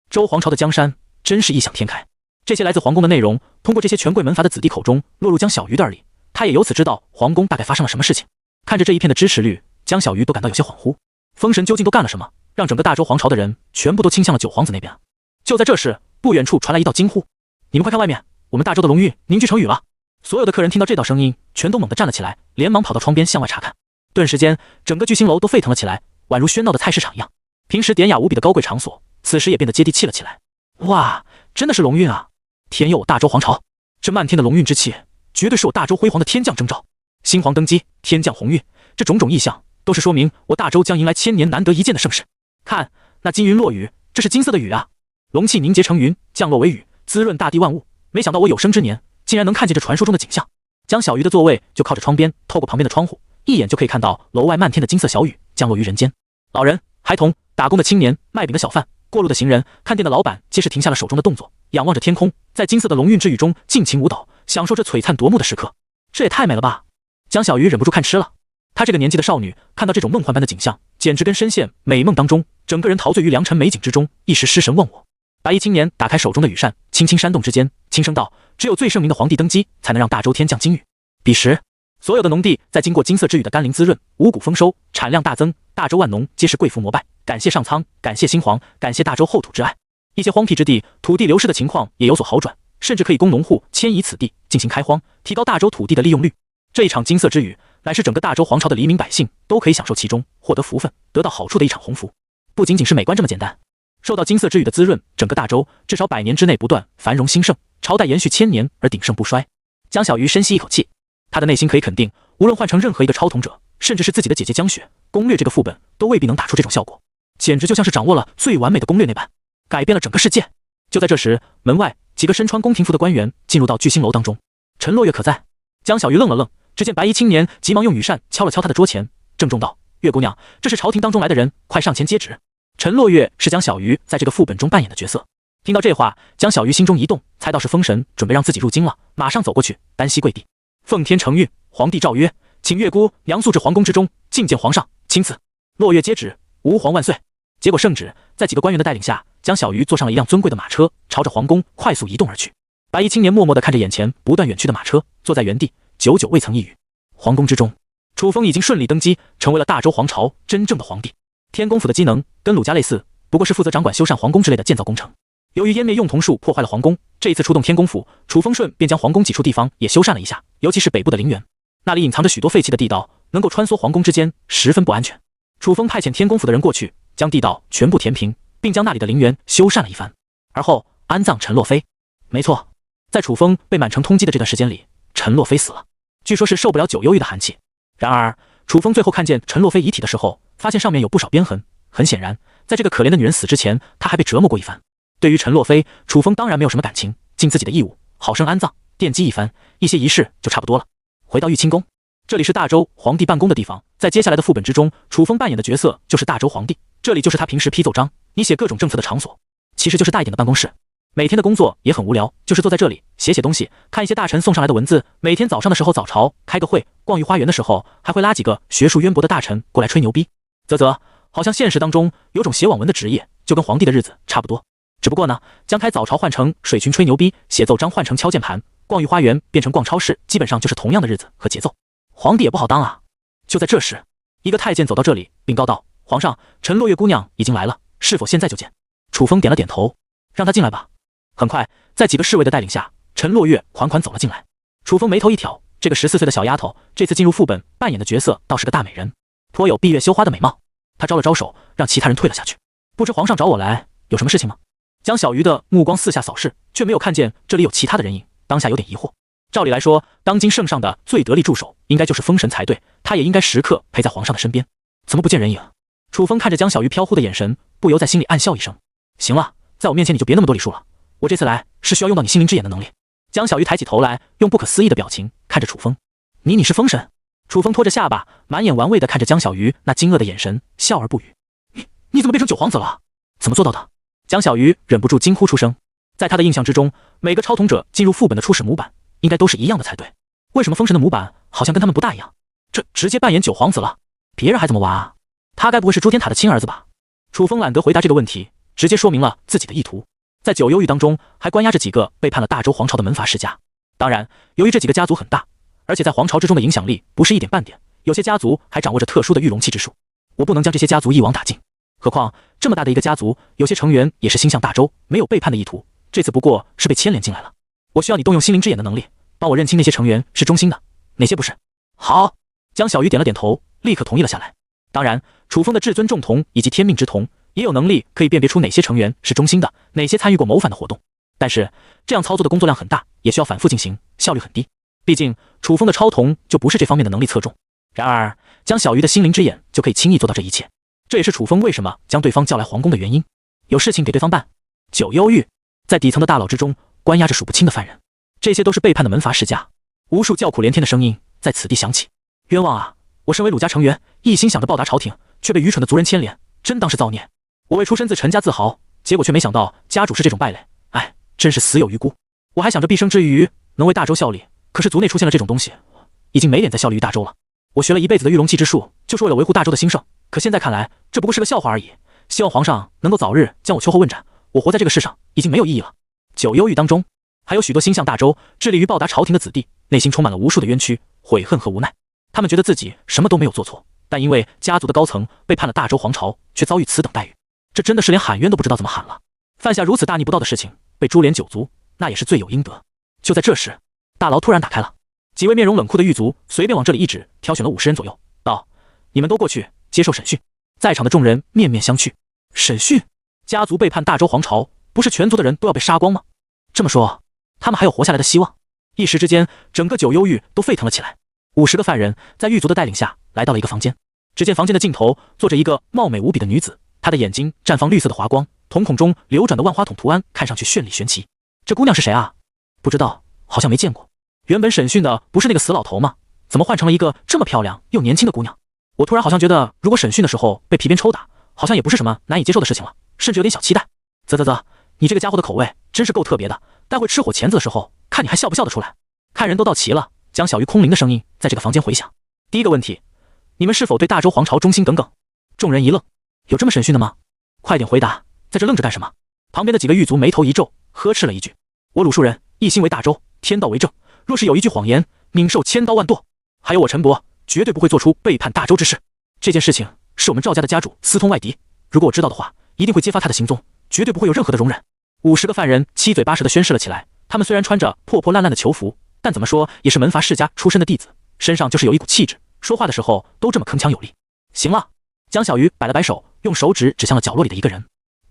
周皇朝的江山，真是异想天开。这些来自皇宫的内容，通过这些权贵门阀的子弟口中落入江小鱼的耳里，他也由此知道皇宫大概发生了什么事情。看着这一片的支持率，江小鱼都感到有些恍惚。封神究竟都干了什么，让整个大周皇朝的人全部都倾向了九皇子那边？就在这时，不远处传来一道惊呼：你们快看外面，我们大周的龙玉凝聚成雨了！所有的客人听到这道声音，全都猛地站了起来，连忙跑到窗边向外查看。顿时间，整个聚星楼都沸腾了起来，宛如喧闹的菜市场一样。平时典雅无比的高贵场所，此时也变得接地气了起来。哇，真的是龙运啊！天佑我大周皇朝！这漫天的龙运之气，绝对是我大周辉煌的天降征兆。新皇登基，天降鸿运，这种种异象都是说明我大周将迎来千年难得一见的盛世。看，那金云落雨，这是金色的雨啊！龙气凝结成云，降落为雨，滋润大地万物。没想到我有生之年，竟然能看见这传说中的景象。江小鱼的座位就靠着窗边，透过旁边的窗户，一眼就可以看到楼外漫天的金色小雨降落于人间。老人、孩童、打工的青年、卖饼的小贩、过路的行人、看店的老板，皆是停下了手中的动作，仰望着天空，在金色的龙运之雨中尽情舞蹈，享受着璀璨夺目的时刻。这也太美了吧！江小鱼忍不住看痴了。她这个年纪的少女，看到这种梦幻般的景象，简直跟深陷美梦当中，整个人陶醉于良辰美景之中，一时失神忘我。白衣青年打开手中的羽扇，轻轻扇动之间，轻声道：只有最圣明的皇帝登基，才能让大周天降金雨。彼时，所有的农地在经过金色之雨的甘霖滋润，五谷丰收，产量大增，大周万农皆是跪伏膜拜，感谢上苍，感谢新皇，感谢大周厚土之爱。一些荒僻之地，土地流失的情况也有所好转，甚至可以供农户迁移此地进行开荒，提高大周土地的利用率。这一场金色之雨，乃是整个大周皇朝的黎民百姓都可以享受其中，获得福分，得到好处的一场鸿福。不仅仅是美观这么简单，受到金色之雨的滋润，整个大周至少100年之内不断繁荣兴盛，朝代延续1000年而鼎盛不衰。江小鱼深吸一口气，他的内心可以肯定，无论换成任何一个超统者，甚至是自己的姐姐江雪，攻略这个副本都未必能打出这种效果，简直就像是掌握了最完美的攻略那般，改变了整个世界。就在这时，门外几个身穿宫廷服的官员进入到聚星楼当中。陈落月可在？江小鱼愣了愣，只见白衣青年急忙用羽扇敲了敲他的桌前，郑重道：“月姑娘，这是朝廷当中来的人，快上前接旨。”陈落月是江小鱼在这个副本中扮演的角色。听到这话，江小鱼心中一动，猜到是封神准备让自己入京了，马上走过去，单膝跪地：“奉天承运，皇帝诏曰，请月姑娘速至皇宫之中，觐见皇上，钦此。”落月接旨：“吾皇万岁。”结果圣旨，在几个官员的带领下，江小鱼坐上了一辆尊贵的马车，朝着皇宫快速移动而去。白衣青年默默地看着眼前不断远去的马车，坐在原地，久久未曾一语。皇宫之中，楚风已经顺利登基，成为了大周皇朝真正的皇帝。天宫府的机能跟鲁家类似，不过是负责掌管修缮皇宫之类的建造工程。由于湮灭用铜树破坏了皇宫，这一次出动天宫府，楚风顺便将皇宫几处地方也修缮了一下，尤其是北部的陵园，那里隐藏着许多废弃的地道，能够穿梭皇宫之间，十分不安全。楚风派遣天宫府的人过去，将地道全部填平，并将那里的陵园修缮了一番，而后安葬陈洛妃。没错，在楚风被满城通缉的这段时间里，陈洛妃死了，据说是受不了9幽狱的寒气。然而楚风最后看见陈洛妃遗体的时候，发现上面有不少鞭痕，很显然在这个可怜的女人死之前，她还被折磨过一番。对于陈洛妃，楚风当然没有什么感情，尽自己的义务，好生安葬，奠基一番，一些仪式就差不多了。回到玉清宫，这里是大周皇帝办公的地方，在接下来的副本之中，楚风扮演的角色就是大周皇帝，这里就是他平时批奏章、拟写各种政策的场所，其实就是大一点的办公室。每天的工作也很无聊，就是坐在这里写写东西，看一些大臣送上来的文字。每天早上的时候早朝开个会，逛御花园的时候还会拉几个学术渊博的大臣过来吹牛逼。好像现实当中有种写网文的职业，就跟皇帝的日子差不多。只不过呢，将开早朝换成水群吹牛逼，写奏章换成敲键盘，逛御花园变成逛超市，基本上就是同样的日子和节奏。皇帝也不好当啊。就在这时，一个太监走到这里，禀告道：“皇上，陈落月姑娘已经来了，是否现在就见？”楚风点了点头，让她进来吧。很快，在几个侍卫的带领下，陈落月款款走了进来。楚风眉头一挑，这个14岁的小丫头，这次进入副本扮演的角色倒是个大美人，颇有闭月羞花的美貌。他招了招手，让其他人退了下去。不知皇上找我来有什么事情吗？江小鱼的目光四下扫视，却没有看见这里有其他的人影，当下有点疑惑。照理来说，当今圣上的最得力助手应该就是封神才对，他也应该时刻陪在皇上的身边，怎么不见人影？楚风看着江小鱼飘忽的眼神，不由在心里暗笑一声。行了，在我面前你就别那么多礼数了，我这次来是需要用到你心灵之眼的能力。江小鱼抬起头来，用不可思议的表情看着楚风。你是封神？楚风拖着下巴，满眼玩味地看着江小鱼那惊愕的眼神，笑而不语。你怎么变成9皇子了？怎么做到的？江小鱼忍不住惊呼出声。在他的印象之中，每个超统者进入副本的初始模板应该都是一样的才对，为什么封神的模板好像跟他们不大一样？这直接扮演9皇子了，别人还怎么玩啊？他该不会是朱天塔的亲儿子吧？楚风懒得回答这个问题，直接说明了自己的意图。在9幽狱当中，还关押着几个背叛了大周皇朝的门阀世家。当然，由于这几个家族很大，而且在皇朝之中的影响力不是一点半点，有些家族还掌握着特殊的御容器之术。我不能将这些家族一网打尽，何况这么大的一个家族，有些成员也是心向大周，没有背叛的意图，这次不过是被牵连进来了。我需要你动用心灵之眼的能力，帮我认清那些成员是忠心的，哪些不是。好，江小鱼点了点头，立刻同意了下来。当然，楚风的至尊重瞳以及天命之瞳也有能力可以辨别出哪些成员是忠心的，哪些参与过谋反的活动。但是这样操作的工作量很大，也需要反复进行，效率很低。毕竟楚风的超瞳就不是这方面的能力侧重。然而江小鱼的心灵之眼就可以轻易做到这一切，这也是楚风为什么将对方叫来皇宫的原因。有事情给对方办。9幽狱在底层的大牢之中关押着数不清的犯人，这些都是背叛的门阀世家。无数叫苦连天的声音在此地响起。冤枉啊！我身为鲁家成员，一心想着报答朝廷，却被愚蠢的族人牵连，真当是造孽。我为出身自陈家自豪，结果却没想到家主是这种败类，哎，真是死有余辜。我还想着毕生之余能为大周效力，可是族内出现了这种东西，已经没脸再效力于大周了。我学了一辈子的御容器之术，就是为了维护大周的兴盛，可现在看来，这不过是个笑话而已。希望皇上能够早日将我秋后问斩，我活在这个世上已经没有意义了。9幽狱当中，还有许多心向大周、致力于报答朝廷的子弟，内心充满了无数的冤屈、悔恨和无奈。他们觉得自己什么都没有做错，但因为家族的高层背叛了大周皇朝，却遭遇此等待遇，这真的是连喊冤都不知道怎么喊了。犯下如此大逆不道的事情，被株连9族，那也是罪有应得。就在这时，大牢突然打开了，几位面容冷酷的狱卒随便往这里一指，挑选了50人左右，道：“你们都过去接受审讯。”在场的众人面面相觑。审讯？家族背叛大周皇朝，不是全族的人都要被杀光吗？这么说，他们还有活下来的希望？一时之间，整个九幽狱都沸腾了起来。50个犯人在狱卒的带领下来到了一个房间，只见房间的尽头坐着一个貌美无比的女子，她的眼睛绽放绿色的华光，瞳孔中流转的万花筒图案看上去绚丽玄奇。这姑娘是谁啊？不知道，好像没见过。原本审讯的不是那个死老头吗？怎么换成了一个这么漂亮又年轻的姑娘？我突然好像觉得，如果审讯的时候被皮鞭抽打，好像也不是什么难以接受的事情了，甚至有点小期待。啧，你这个家伙的口味真是够特别的，待会吃火钳子的时候，看你还笑不笑得出来。看人都到齐了，江小鱼空灵的声音在这个房间回响。第一个问题，你们是否对大周皇朝忠心耿耿？众人一愣，有这么审讯的吗？快点回答，在这愣着干什么？旁边的几个狱卒眉头一皱，呵斥了一句：“我鲁树人一心为大周，天道为证，若是有一句谎言，宁受千刀万剁。还有我陈伯，绝对不会做出背叛大周之事。这件事情是我们赵家的家主私通外敌，如果我知道的话，一定会揭发他的行踪，绝对不会有任何的容忍。”50个犯人七嘴八舌地宣誓了起来。他们虽然穿着破破烂烂的囚服，但怎么说也是门阀世家出身的弟子，身上就是有一股气质，说话的时候都这么铿锵有力。行了，江小鱼摆了摆手，用手指指向了角落里的一个人：“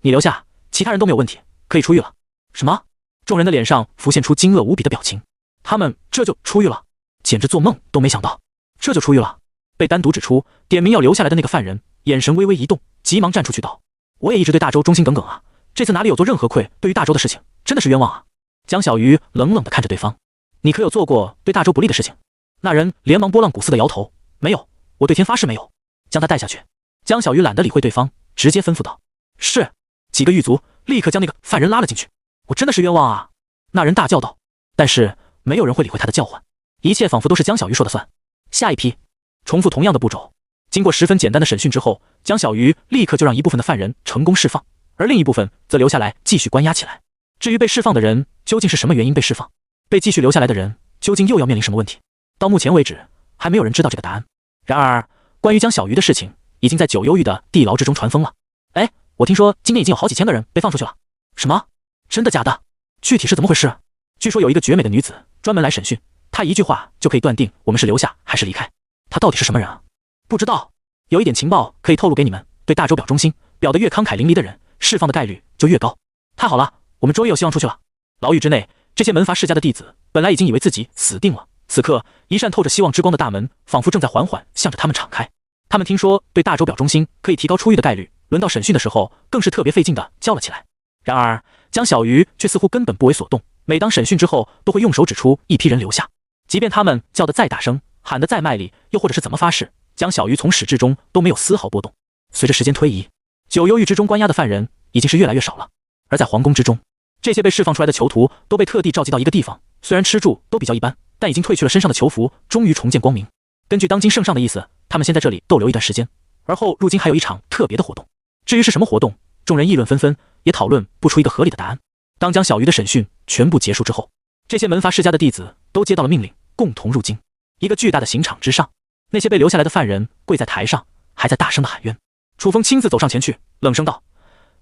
你留下，其他人都没有问题，可以出狱了。”什么？众人的脸上浮现出惊愕无比的表情。他们这就出狱了？简直做梦都没想到，这就出狱了。被单独指出点名要留下来的那个犯人，眼神微微一动，急忙站出去道：“我也一直对大周忠心耿耿啊，这次哪里有做任何愧对于大周的事情，真的是冤枉啊。”江小鱼冷冷地看着对方：“你可有做过对大周不利的事情？”那人连忙拨浪鼓似的摇头：“没有，我对天发誓没有。”将他带下去。江小鱼懒得理会对方，直接吩咐道：“是。”几个狱卒立刻将那个犯人拉了进去。“我真的是冤枉啊！”那人大叫道。但是没有人会理会他的叫唤，一切仿佛都是江小鱼说了算。下一批，重复同样的步骤。经过10分简单的审讯之后，江小鱼立刻就让一部分的犯人成功释放，而另一部分则留下来继续关押起来。至于被释放的人究竟是什么原因被释放，被继续留下来的人究竟又要面临什么问题，到目前为止还没有人知道这个答案。然而关于江小鱼的事情已经在九幽狱的地牢之中传疯了。哎，我听说今年已经有好几千个人被放出去了。什么？真的假的？具体是怎么回事？据说有一个绝美的女子专门来审讯，她一句话就可以断定我们是留下还是离开。她到底是什么人啊？不知道。有一点情报可以透露给你们，对大周表忠心，表得越慷慨淋漓的人，释放的概率就越高。太好了，我们终于有希望出去了。牢狱之内，这些门阀世家的弟子本来已经以为自己死定了，此刻一扇透着希望之光的大门仿佛正在缓缓向着他们敞开。他们听说对大周表忠心可以提高出狱的概率，轮到审讯的时候更是特别费劲的叫了起来。然而江小鱼却似乎根本不为所动，每当审讯之后都会用手指出一批人留下，即便他们叫得再大声，喊得再卖力，又或者是怎么发誓，江小鱼从始至终都没有丝毫波动。随着时间推移，九幽狱之中关押的犯人已经是越来越少了，而在皇宫之中，这些被释放出来的囚徒都被特地召集到一个地方，虽然吃住都比较一般，但已经褪去了身上的囚服，终于重见光明。根据当今圣上的意思，他们先在这里逗留一段时间，而后入京还有一场特别的活动。至于是什么活动，众人议论纷纷，也讨论不出一个合理的答案。当江小鱼的审讯全部结束之后，这些门阀世家的弟子都接到了命令，共同入京。一个巨大的刑场之上，那些被留下来的犯人跪在台上，还在大声的喊冤。楚风亲自走上前去，冷声道：“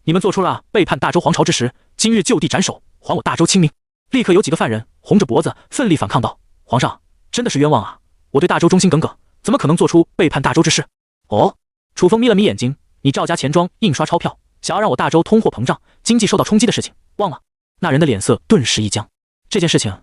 你们做出了背叛大周皇朝之时，今日就地斩首，还我大周清明。”立刻有几个犯人红着脖子奋力反抗道：“皇上，真的是冤枉啊！我对大周忠心耿耿，怎么可能做出背叛大周之事？”哦，楚风眯了眯眼睛：“你赵家钱庄印刷钞票，想要让我大周通货膨胀，经济受到冲击的事情，忘了？”那人的脸色顿时一僵：“这件事情，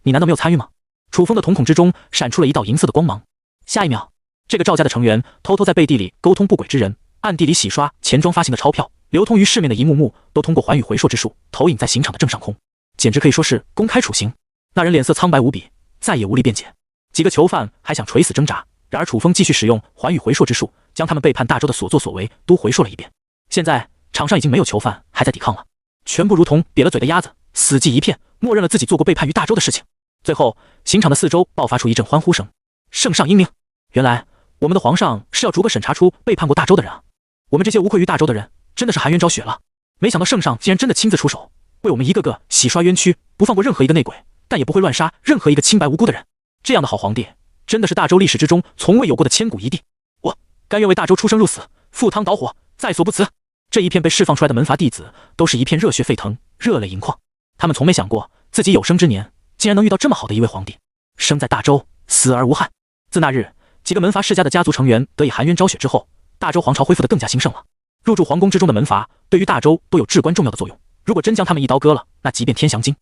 你难道没有参与吗？”楚风的瞳孔之中闪出了一道银色的光芒。下一秒，这个赵家的成员偷偷在背地里沟通不轨之人，暗地里洗刷钱庄发行的钞票，流通于市面的一幕幕都通过寰宇回溯之术投影在刑场的正上空，简直可以说是公开处刑。那人脸色苍白无比，再也无力辩解。几个囚犯还想垂死挣扎，然而楚风继续使用寰宇回溯之术，将他们背叛大周的所作所为都回溯了一遍。现在场上已经没有囚犯还在抵抗了，全部如同瘪了嘴的鸭子，死寂一片，默认了自己做过背叛于大周的事情。最后刑场的四周爆发出一阵欢呼声。圣上英明，原来我们的皇上是要逐个审查出背叛过大周的人啊！我们这些无愧于大周的人真的是含冤昭雪了。没想到圣上竟然真的亲自出手，为我们一个个洗刷冤屈，不放过任何一个内鬼，但也不会乱杀任何一个清白无辜的人。这样的好皇帝真的是大周历史之中从未有过的千古一帝。我甘愿为大周出生入死，赴汤蹈火，在所不辞。这一片被释放出来的门阀弟子都是一片热血沸腾，热泪盈眶。他们从没想过自己有生之年竟然能遇到这么好的一位皇帝，生在大周，死而无憾。自那日，几个门阀世家的家族成员得以含冤昭雪之后，大周皇朝恢复得更加兴盛了。入住皇宫之中的门阀对于大周都有至关重要的作用，如果真将他们一刀割了，那即便天降金，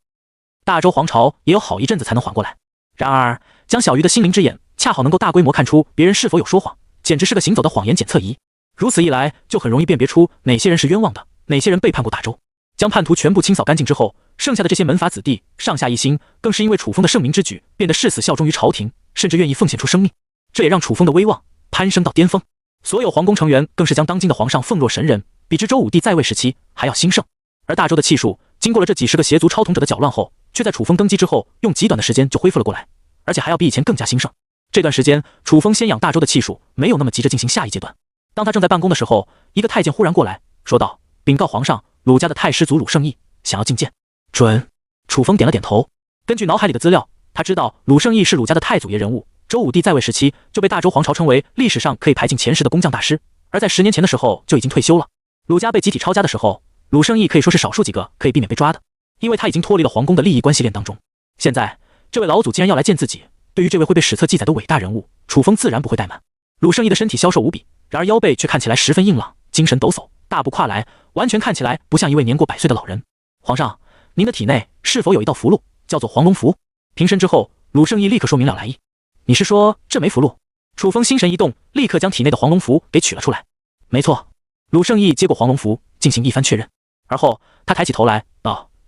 大周皇朝也有好一阵子才能缓过来。然而江小鱼的心灵之眼恰好能够大规模看出别人是否有说谎，简直是个行走的谎言检测仪。如此一来，就很容易辨别出哪些人是冤枉的，哪些人背叛过大周。将叛徒全部清扫干净之后，剩下的这些门阀子弟上下一心，更是因为楚风的圣明之举，变得誓死效忠于朝廷，甚至愿意奉献出生命。这也让楚风的威望攀升到巅峰。所有皇宫成员更是将当今的皇上奉若神人，比之周武帝在位时期还要兴盛。而大周的气数，经过了这几十个邪族超统者的搅乱后，却在楚风登基之后，用极短的时间就恢复了过来，而且还要比以前更加兴盛。这段时间，楚风先养大周的气数，没有那么急着进行下一阶段。当他正在办公的时候，一个太监忽然过来说道：“禀告皇上，鲁家的太师祖鲁胜义想要觐见。”准。楚风点了点头。根据脑海里的资料，他知道鲁胜义是鲁家的太祖爷人物，周武帝在位时期就被大周皇朝称为历史上可以排进前10的工匠大师，而在10年前的时候就已经退休了。鲁家被集体抄家的时候，鲁胜义可以说是少数几个可以避免被抓的，因为他已经脱离了皇宫的利益关系链当中。现在这位老祖既然要来见自己，对于这位会被史册记载的伟大人物，楚风自然不会怠慢。鲁胜义的身体消瘦无比，然而腰背却看起来十分硬朗，精神抖擞，大步跨来，完全看起来不像一位年过100岁的老人。皇上，您的体内是否有一道符箓，叫做黄龙符？平身之后，鲁胜义立刻说明了来意。你是说这枚符箓？楚风心神一动，立刻将体内的黄龙符给取了出来。没错。鲁胜义接过黄龙符，进行一番确认，而后他抬起头来，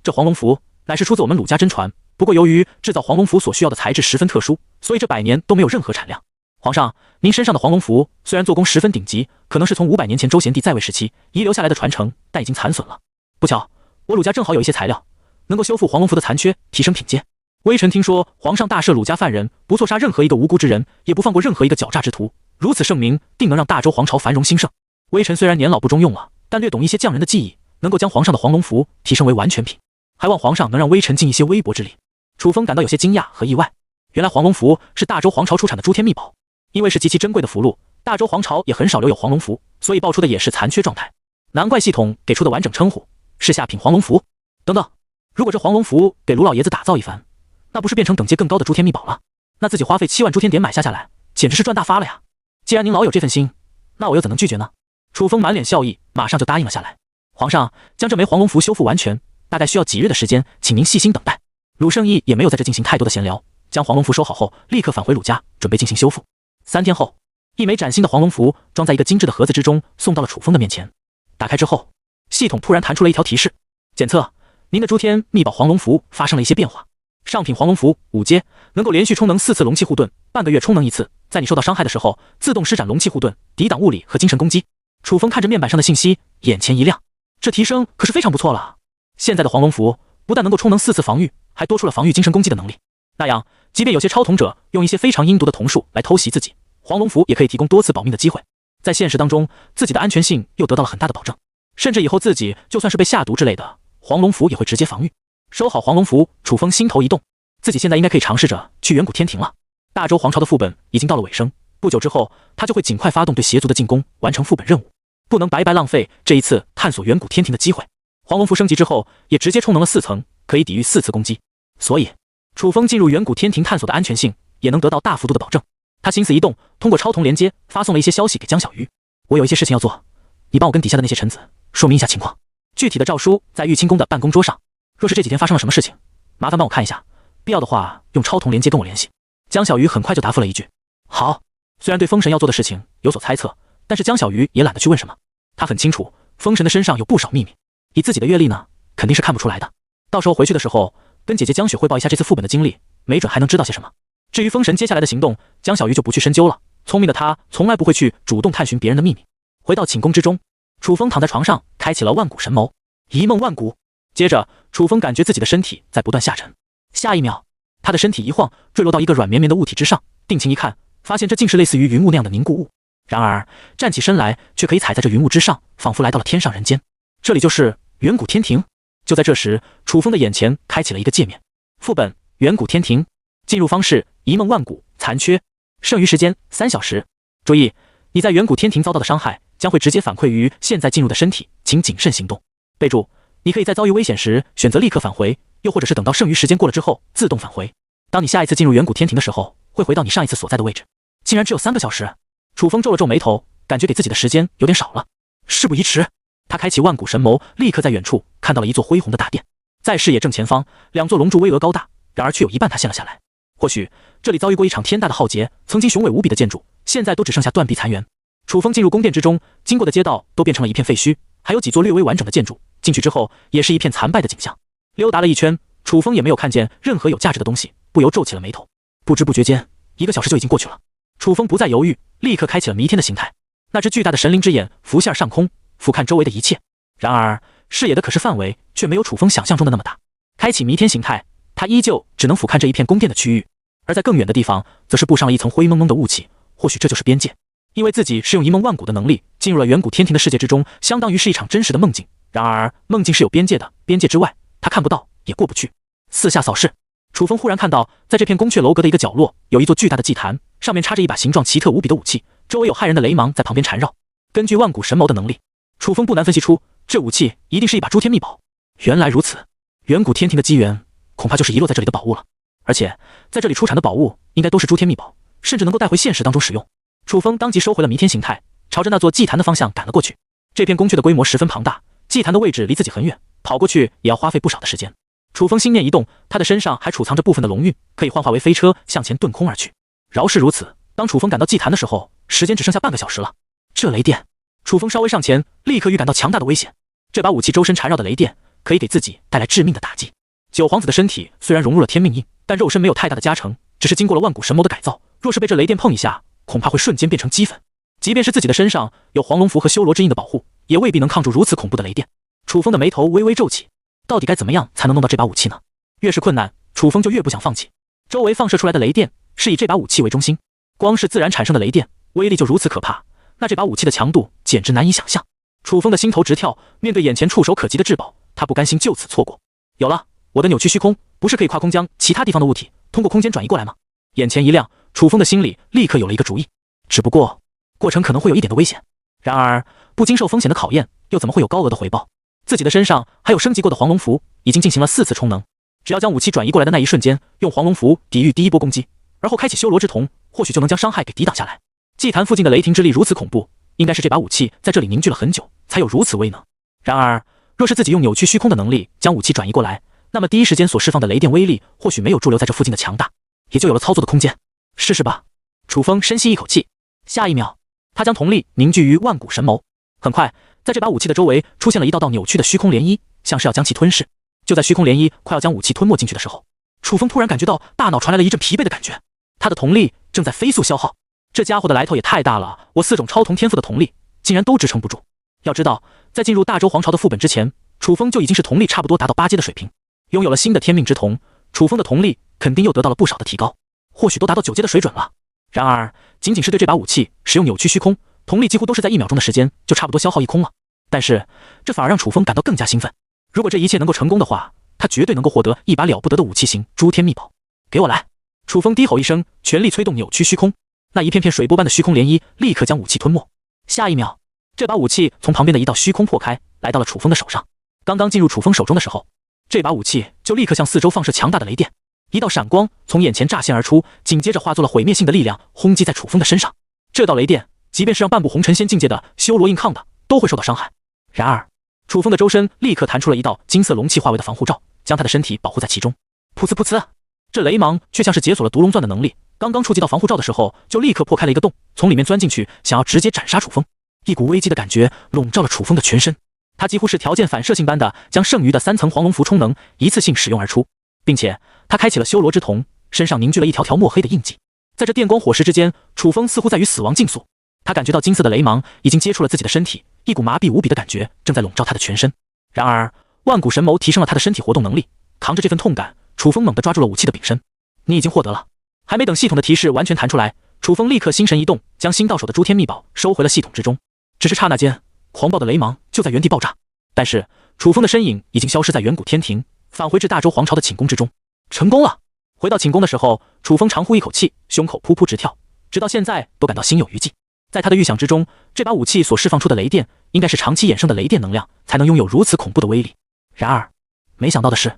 这黄龙符乃是出自我们鲁家真传，不过由于制造黄龙符所需要的材质十分特殊，所以这100年都没有任何产量。皇上，您身上的黄龙符虽然做工十分顶级，可能是从500年前周贤帝在位时期遗留下来的传承，但已经残损了。不巧，我鲁家正好有一些材料，能够修复黄龙符的残缺，提升品阶。微臣听说皇上大赦鲁家犯人，不错杀任何一个无辜之人，也不放过任何一个狡诈之徒，如此盛名，定能让大周皇朝繁荣兴盛。微臣虽然年老不中用了，但略懂一些匠人的技艺，能够将皇上的黄龙符提升为完全品，还望皇上能让微臣尽一些微薄之力。楚风感到有些惊讶和意外，原来黄龙符是大周皇朝出产的诸天秘宝，因为是极其珍贵的符箓，大周皇朝也很少留有黄龙符，所以爆出的也是残缺状态。难怪系统给出的完整称呼是下品黄龙符。等等，如果这黄龙符给卢老爷子打造一番，那不是变成等阶更高的诸天秘宝了？那自己花费7万诸天点买下来，简直是赚大发了呀！既然您老有这份心，那我又怎能拒绝呢？楚风满脸笑意，马上就答应了下来。皇上将这枚黄龙符修复完全，大概需要几日的时间，请您细心等待。鲁胜义也没有在这进行太多的闲聊，将黄龙符收好后，立刻返回鲁家，准备进行修复。3天后，一枚崭新的黄龙符装在一个精致的盒子之中，送到了楚风的面前。打开之后，系统突然弹出了一条提示：检测您的诸天秘宝黄龙符发生了一些变化。上品黄龙符5阶，能够连续充能4次龙气护盾，半个月充能1次，在你受到伤害的时候，自动施展龙气护盾，抵挡物理和精神攻击。楚风看着面板上的信息，眼前一亮，这提升可是非常不错了。现在的黄龙符不但能够充能4次防御，还多出了防御精神攻击的能力。那样，即便有些超统者用一些非常阴毒的瞳术来偷袭自己，黄龙符也可以提供多次保命的机会。在现实当中，自己的安全性又得到了很大的保证，甚至以后自己就算是被下毒之类的，黄龙符也会直接防御。收好黄龙符，楚风心头一动，自己现在应该可以尝试着去远古天庭了。大周皇朝的副本已经到了尾声，不久之后，他就会尽快发动对邪族的进攻，完成副本任务，不能白白浪费这一次探索远古天庭的机会。黄龙符升级之后，也直接充能了4层，可以抵御4次攻击，所以楚风进入远古天庭探索的安全性也能得到大幅度的保证。他心思一动，通过超瞳连接发送了一些消息给江小鱼：我有一些事情要做，你帮我跟底下的那些臣子说明一下情况。具体的诏书在玉清宫的办公桌上，若是这几天发生了什么事情，麻烦帮我看一下，必要的话用超瞳连接跟我联系。江小鱼很快就答复了一句：好。虽然对风神要做的事情有所猜测，但是江小鱼也懒得去问什么。他很清楚风神的身上有不少秘密，以自己的阅历呢，肯定是看不出来的。到时候回去的时候，跟姐姐江雪汇报一下这次副本的经历，没准还能知道些什么。至于风神接下来的行动，江小鱼就不去深究了。聪明的他从来不会去主动探寻别人的秘密。回到寝宫之中，楚风躺在床上，开启了万古神谋，一梦万古。接着，楚风感觉自己的身体在不断下沉，下一秒，他的身体一晃，坠落到一个软绵绵的物体之上。定睛一看，发现这竟是类似于云雾那样的凝固物。然而站起身来，却可以踩在这云雾之上，仿佛来到了天上人间。这里就是远古天庭。就在这时，楚风的眼前开启了一个界面：副本远古天庭，进入方式一梦万古，残缺，剩余时间3小时。注意，你在远古天庭遭到的伤害将会直接反馈于现在进入的身体，请谨慎行动。备注：你可以在遭遇危险时选择立刻返回，又或者是等到剩余时间过了之后自动返回。当你下一次进入远古天庭的时候，会回到你上一次所在的位置。竟然只有3个小时！楚风皱了皱眉头，感觉给自己的时间有点少了。事不宜迟，他开启万古神眸，立刻在远处看到了一座恢宏的大殿，在视野正前方，2座龙柱巍峨高大，然而却有一半塌陷了下来。或许这里遭遇过一场天大的浩劫，曾经雄伟无比的建筑，现在都只剩下断壁残垣。楚风进入宫殿之中，经过的街道都变成了一片废墟，还有几座略微完整的建筑，进去之后也是一片残败的景象。溜达了一圈，楚风也没有看见任何有价值的东西，不由皱起了眉头。不知不觉间，1个小时就已经过去了。楚风不再犹豫，立刻开启了弥天的形态。那只巨大的神灵之眼浮现上空，俯瞰周围的一切。然而视野的可视范围却没有楚风想象中的那么大。开启弥天形态，他依旧只能俯瞰这一片宫殿的区域，而在更远的地方，则是布上了一层灰蒙蒙的雾气。或许这就是边界。因为自己是用一梦万古的能力进入了远古天庭的世界之中，相当于是一场真实的梦境。然而梦境是有边界的，边界之外，他看不到，也过不去。四下扫视，楚风忽然看到，在这片宫阙楼阁的一个角落，有一座巨大的祭坛，上面插着一把形状奇特无比的武器，周围有骇人的雷芒在旁边缠绕。根据万古神眸的能力，楚风不难分析出，这武器一定是一把诸天秘宝。原来如此，远古天庭的机缘恐怕就是遗落在这里的宝物了。而且在这里出产的宝物应该都是诸天秘宝，甚至能够带回现实当中使用。楚风当即收回了弥天形态，朝着那座祭坛的方向赶了过去。这片宫阙的规模十分庞大，祭坛的位置离自己很远，跑过去也要花费不少的时间。楚风心念一动，他的身上还储藏着部分的龙运，可以幻化为飞车向前遁空而去。饶是如此，当楚风赶到祭坛的时候，时间只剩下半个小时了。这雷电，楚风稍微上前，立刻预感到强大的危险。这把武器周身缠绕的雷电，可以给自己带来致命的打击。九皇子的身体虽然融入了天命印，但肉身没有太大的加成，只是经过了万古神眸的改造，若是被这雷电碰一下，恐怕会瞬间变成齑粉。即便是自己的身上有黄龙符和修罗之印的保护，也未必能抗住如此恐怖的雷电。楚风的眉头微微皱起，到底该怎么样才能弄到这把武器呢？越是困难，楚风就越不想放弃。周围放射出来的雷电是以这把武器为中心，光是自然产生的雷电，威力就如此可怕，那这把武器的强度简直难以想象。楚风的心头直跳，面对眼前触手可及的至宝，他不甘心就此错过。有了，我的扭曲虚空不是可以跨空将其他地方的物体通过空间转移过来吗？眼前一亮，楚风的心里立刻有了一个主意。只不过过程可能会有一点的危险，然而不经受风险的考验，又怎么会有高额的回报？自己的身上还有升级过的黄龙符，已经进行了4次充能，只要将武器转移过来的那一瞬间，用黄龙符抵御第一波攻击，而后开启修罗之瞳，或许就能将伤害给抵挡下来。祭坛附近的雷霆之力如此恐怖，应该是这把武器在这里凝聚了很久，才有如此威能。然而若是自己用扭曲虚空的能力将武器转移过来，那么第一时间所释放的雷电威力，或许没有驻留在这附近的强大，也就有了操作的空间。试试吧。楚风深吸一口气，下一秒，他将瞳力凝聚于万古神眸。很快，在这把武器的周围出现了一道道扭曲的虚空涟漪，像是要将其吞噬。就在虚空涟漪快要将武器吞没进去的时候，楚风突然感觉到大脑传来了一阵疲惫的感觉，他的瞳力正在飞速消耗。这家伙的来头也太大了，我4种超瞳天赋的瞳力竟然都支撑不住。要知道，在进入大周皇朝的副本之前，楚风就已经是瞳力差不多达到8阶的水平，拥有了新的天命之瞳，楚风的瞳力肯定又得到了不少的提高，或许都达到9阶的水准了。然而仅仅是对这把武器使用扭曲虚空，瞳力几乎都是在1秒钟的时间就差不多消耗一空了。但是这反而让楚风感到更加兴奋，如果这一切能够成功的话，他绝对能够获得一把了不得的武器型诸天秘宝。给我来！楚风低吼一声，全力催动扭曲虚空，那一片片水波般的虚空涟漪立刻将武器吞没。下一秒，这把武器从旁边的一道虚空破开，来到了楚风的手上。刚刚进入楚风手中的时候，这把武器就立刻向四周放射强大的雷电，一道闪光从眼前乍现而出，紧接着化作了毁灭性的力量轰击在楚风的身上。这道雷电即便是让半步红尘仙境界的修罗硬抗的都会受到伤害。然而楚风的周身立刻弹出了一道金色龙气化为的防护罩，将他的身体保护在其中。噗呲噗呲，这雷芒却像是解锁了毒龙钻的能力，刚刚触及到防护罩的时候，就立刻破开了一个洞，从里面钻进去，想要直接斩杀楚风。一股危机的感觉笼罩了楚风的全身，他几乎是条件反射性般的将剩余的3层黄龙符充能一次性使用而出，并且他开启了修罗之瞳，身上凝聚了一条条墨黑的印记。在这电光火石之间，楚风似乎在与死亡竞速，他感觉到金色的雷芒已经接触了自己的身体，一股麻痹无比的感觉正在笼罩他的全身。然而万古神眸提升了他的身体活动能力，扛着这份痛感，楚风猛地抓住了武器的柄身。你已经获得了。还没等系统的提示完全弹出来，楚风立刻心神一动，将新到手的诸天秘宝收回了系统之中。只是刹那间，狂暴的雷芒就在原地爆炸，但是楚风的身影已经消失在远古天庭，返回至大周皇朝的寝宫之中。成功了！回到寝宫的时候，楚风长呼一口气，胸口噗噗直跳，直到现在都感到心有余悸。在他的预想之中，这把武器所释放出的雷电应该是长期衍生的雷电能量，才能拥有如此恐怖的威力。然而没想到的是，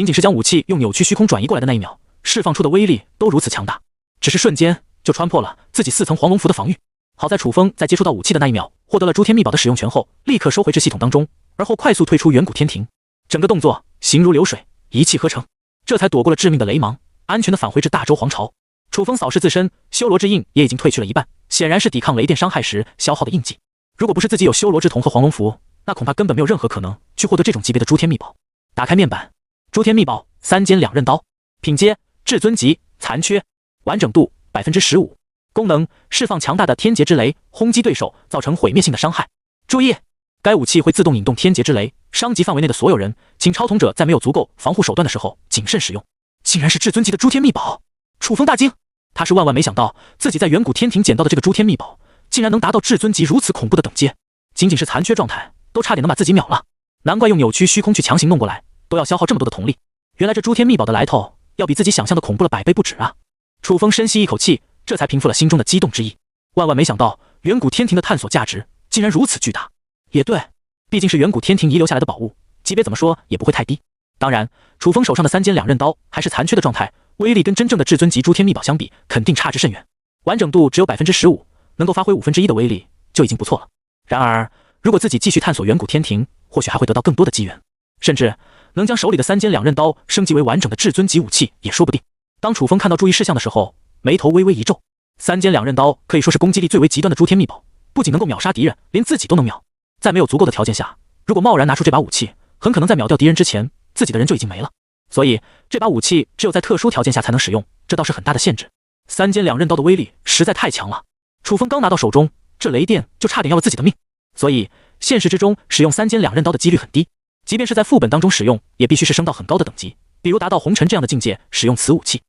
仅仅是将武器用扭曲虚空转移过来的那一秒，释放出的威力都如此强大，只是瞬间就穿破了自己4层黄龙符的防御。好在楚风在接触到武器的那一秒，获得了诸天秘宝的使用权后，立刻收回至系统当中，而后快速退出远古天庭，整个动作形如流水，一气呵成，这才躲过了致命的雷芒，安全的返回至大周皇朝。楚风扫视自身，修罗之印也已经褪去了一半，显然是抵抗雷电伤害时消耗的印记。如果不是自己有修罗之瞳和黄龙符，那恐怕根本没有任何可能去获得这种级别的诸天秘宝。打开面板，诸天秘宝三尖两刃刀，品阶至尊级，残缺，完整度 15%， 功能释放强大的天劫之雷，轰击对手造成毁灭性的伤害。注意，该武器会自动引动天劫之雷，伤及范围内的所有人，请超统者在没有足够防护手段的时候谨慎使用。竟然是至尊级的诸天秘宝！楚风大惊，他是万万没想到自己在远古天庭捡到的这个诸天秘宝竟然能达到至尊级如此恐怖的等阶，仅仅是残缺状态都差点能把自己秒了，难怪用扭曲虚空去强行弄过来都要消耗这么多的瞳力，原来这诸天秘宝的来头要比自己想象的恐怖了100倍不止啊！楚风深吸一口气，这才平复了心中的激动之意。万万没想到远古天庭的探索价值竟然如此巨大。也对，毕竟是远古天庭遗留下来的宝物，级别怎么说也不会太低。当然，楚风手上的三尖两刃刀还是残缺的状态，威力跟真正的至尊级诸天秘宝相比，肯定差之甚远。完整度只有 15%， 能够发挥1/5的威力就已经不错了。然而，如果自己继续探索远古天庭，或许还会得到更多的机缘，甚至能将手里的三尖两刃刀升级为完整的至尊级武器也说不定。当楚风看到注意事项的时候，眉头微微一皱。三尖两刃刀可以说是攻击力最为极端的诸天秘宝，不仅能够秒杀敌人，连自己都能秒。在没有足够的条件下，如果贸然拿出这把武器，很可能在秒掉敌人之前，自己的人就已经没了。所以这把武器只有在特殊条件下才能使用，这倒是很大的限制。三尖两刃刀的威力实在太强了，楚风刚拿到手中，这雷电就差点要了自己的命。所以现实之中使用三尖两刃刀的几率很低，即便是在副本当中使用，也必须是升到很高的等级，比如达到红尘这样的境界使用此武器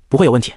不会有问题。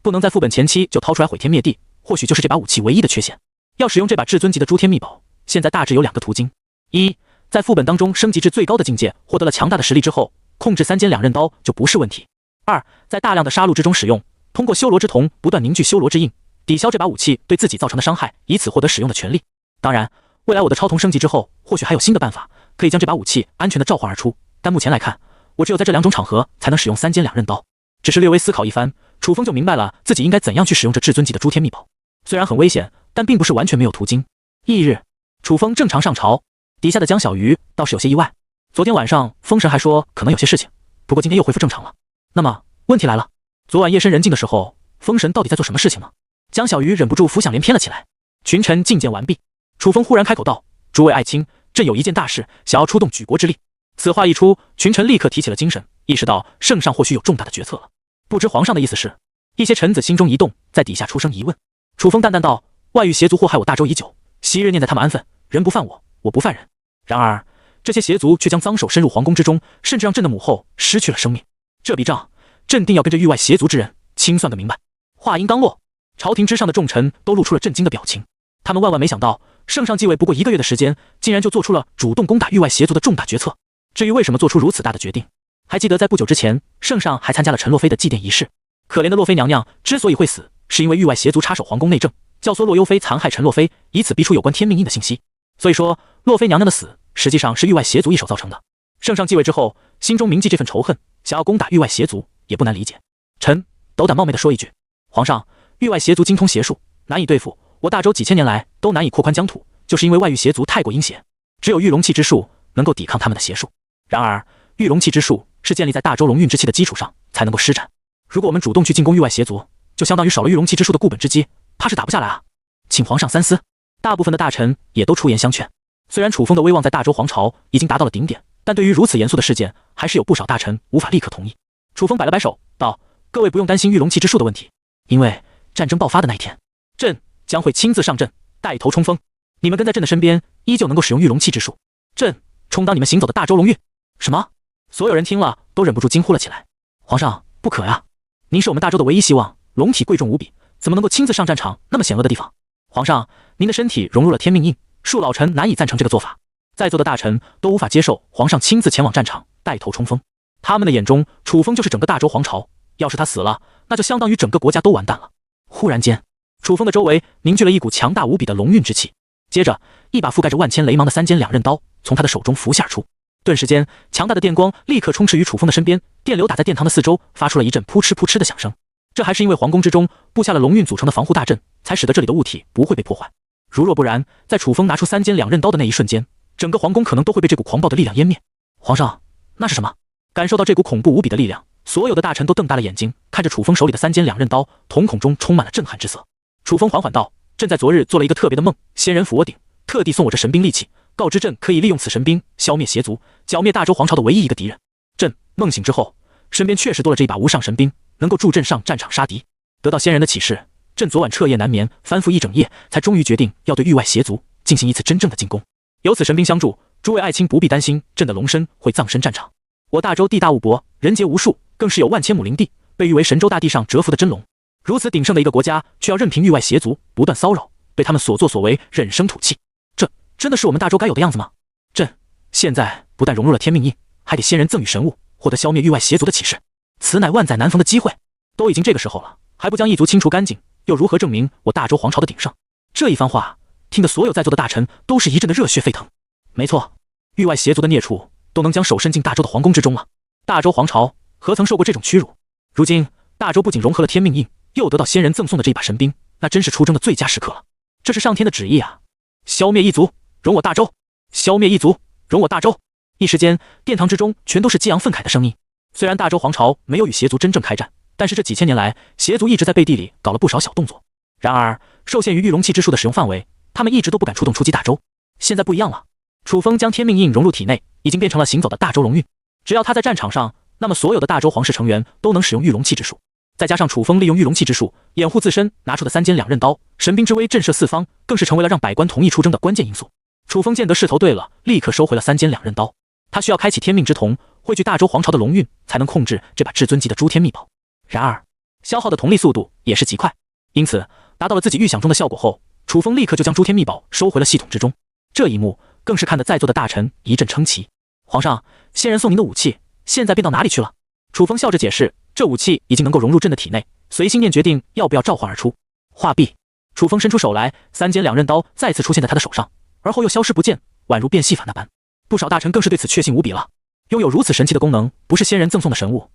不能在副本前期就掏出来毁天灭地，或许就是这把武器唯一的缺陷。要使用这把至尊级的诸天秘宝，现在大致有2个途径：一，在副本当中升级至最高的境界，获得了强大的实力之后，控制三尖两刃刀就不是问题；二，在大量的杀戮之中使用，通过修罗之瞳不断凝聚修罗之印，抵消这把武器对自己造成的伤害，以此获得使用的权利。当然，未来我的超瞳升级之后，或许还有新的办法可以将这把武器安全的召唤而出，但目前来看，我只有在这2种场合才能使用三尖两刃刀。只是略微思考一番，楚风就明白了自己应该怎样去使用这至尊级的诸天秘宝。虽然很危险，但并不是完全没有途径。翌日，楚风正常上朝，底下的江小鱼倒是有些意外。昨天晚上风神还说可能有些事情，不过今天又恢复正常了。那么问题来了，昨晚夜深人静的时候，风神到底在做什么事情呢？江小鱼忍不住浮想联翩了起来。群臣觐见完毕，楚风忽然开口道：“诸位爱卿，朕有一件大事，想要出动举国之力。”此话一出，群臣立刻提起了精神，意识到圣上或许有重大的决策了。不知皇上的意思是？一些臣子心中一动，在底下出声疑问。楚风淡淡道：“外域邪族祸害我大周已久，昔日念在他们安分，人不犯我，我不犯人。然而这些邪族却将脏手伸入皇宫之中，甚至让朕的母后失去了生命。这笔账，朕定要跟这域外邪族之人清算个明白。”话音刚落，朝廷之上的众臣都露出了震惊的表情。他们万万没想到，圣上继位不过1个月的时间，竟然就做出了主动攻打域外邪族的重大决策。至于为什么做出如此大的决定，还记得在不久之前，圣上还参加了陈洛妃的祭奠仪式。可怜的洛妃娘娘之所以会死，是因为域外邪族插手皇宫内政，教唆洛幽妃残害陈洛妃，以此逼出有关天命印的信息。所以说，洛妃娘娘的死实际上是域外邪族一手造成的。圣上继位之后，心中铭记这份仇恨，想要攻打域外邪族，也不难理解。臣斗胆冒昧地说一句，皇上，域外邪族精通邪术，难以对付。我大周几千年来都难以扩宽疆土，就是因为外域邪族太过阴邪，只有御龙气之术能够抵抗他们的邪术。然而，御龙气之术是建立在大周龙运之气的基础上才能够施展。如果我们主动去进攻域外邪族，就相当于少了御龙气之术的固本之基，怕是打不下来啊！请皇上三思。大部分的大臣也都出言相劝。虽然楚风的威望在大周皇朝已经达到了顶点，但对于如此严肃的事件，还是有不少大臣无法立刻同意。楚风摆了摆手，道：“各位不用担心御龙气之术的问题，因为战争爆发的那一天，朕将会亲自上阵，带头冲锋。你们跟在朕的身边，依旧能够使用御龙气之术，朕充当你们行走的大周龙运。”什么？所有人听了都忍不住惊呼了起来。皇上，不可呀！您是我们大周的唯一希望，龙体贵重无比，怎么能够亲自上战场那么险恶的地方？皇上，您的身体融入了天命印，恕老臣难以赞成这个做法。在座的大臣都无法接受皇上亲自前往战场，带头冲锋。他们的眼中，楚风就是整个大周皇朝，要是他死了，那就相当于整个国家都完蛋了。忽然间，楚风的周围凝聚了一股强大无比的龙运之气，接着一把覆盖着万千雷芒的三尖两刃刀从他的手中浮现而出。顿时间，强大的电光立刻充斥于楚风的身边，电流打在殿堂的四周，发出了一阵扑哧扑哧的响声。这还是因为皇宫之中布下了龙运组成的防护大阵，才使得这里的物体不会被破坏。如若不然，在楚风拿出3尖2刃刀的那一瞬间，整个皇宫可能都会被这股狂暴的力量湮灭。皇上，那是什么？感受到这股恐怖无比的力量，所有的大臣都瞪大了眼睛，看着楚风手里的3尖2刃刀，瞳孔中充满了震撼之色。楚风缓缓道：“朕在昨日做了一个特别的梦，仙人抚我顶，特地送我这神兵利器，告知朕可以利用此神兵消灭邪族，剿灭大周皇朝的唯一一个敌人。朕梦醒之后，身边确实多了这一把无上神兵，能够助朕上战场杀敌。得到仙人的启示，朕昨晚彻夜难眠，翻覆一整夜，才终于决定要对域外邪族进行一次真正的进攻。有此神兵相助，诸位爱卿不必担心朕的龙身会葬身战场。我大周地大物博，人杰无数，更是有万千亩林地，被誉为神州大地上蛰伏的真龙。如此鼎盛的一个国家，却要任凭域外邪族不断骚扰，对他们所作所为忍声吐气，这真的是我们大周该有的样子吗？朕现在不但融入了天命印，还得仙人赠予神物，获得消灭域外邪族的启示，此乃万载难逢的机会。都已经这个时候了，还不将异族清除干净，又如何证明我大周皇朝的鼎盛？”这一番话听得所有在座的大臣都是一阵的热血沸腾。没错，域外邪族的孽畜都能将手伸进大周的皇宫之中了，大周皇朝何曾受过这种屈辱？如今大周不仅融合了天命印，又得到仙人赠送的这一把神兵，那真是出征的最佳时刻了。这是上天的旨意啊！消灭异族，容我大周！消灭异族，容我大周！一时间，殿堂之中全都是激昂愤慨的声音。虽然大周皇朝没有与邪族真正开战，但是这几千年来，邪族一直在背地里搞了不少小动作。然而，受限于御龙气之术的使用范围，他们一直都不敢出动出击大周。现在不一样了，楚风将天命印融入体内，已经变成了行走的大周龙运。只要他在战场上，那么所有的大周皇室成员都能使用御龙气之术。再加上楚风利用御龙气之术掩护自身拿出的3尖2刃刀，神兵之威震慑四方，更是成为了让百官同意出征的关键因素。楚风见得势头对了，立刻收回了3尖2刃刀。他需要开启天命之瞳，汇聚大周皇朝的龙运，才能控制这把至尊级的诸天秘宝。然而，消耗的瞳力速度也是极快，因此达到了自己预想中的效果后，楚风立刻就将诸天秘宝收回了系统之中。这一幕更是看得在座的大臣一阵称奇。皇上，仙人送您的武器现在变到哪里去了？楚风笑着解释，这武器已经能够融入朕的体内，随心念决定要不要召唤而出。话毕，楚风伸出手来，3尖2刃刀再次出现在他的手上，而后又消失不见，宛如变戏法那般。不少大臣更是对此确信无比了。拥有如此神奇的功能，不是仙人赠送的神物，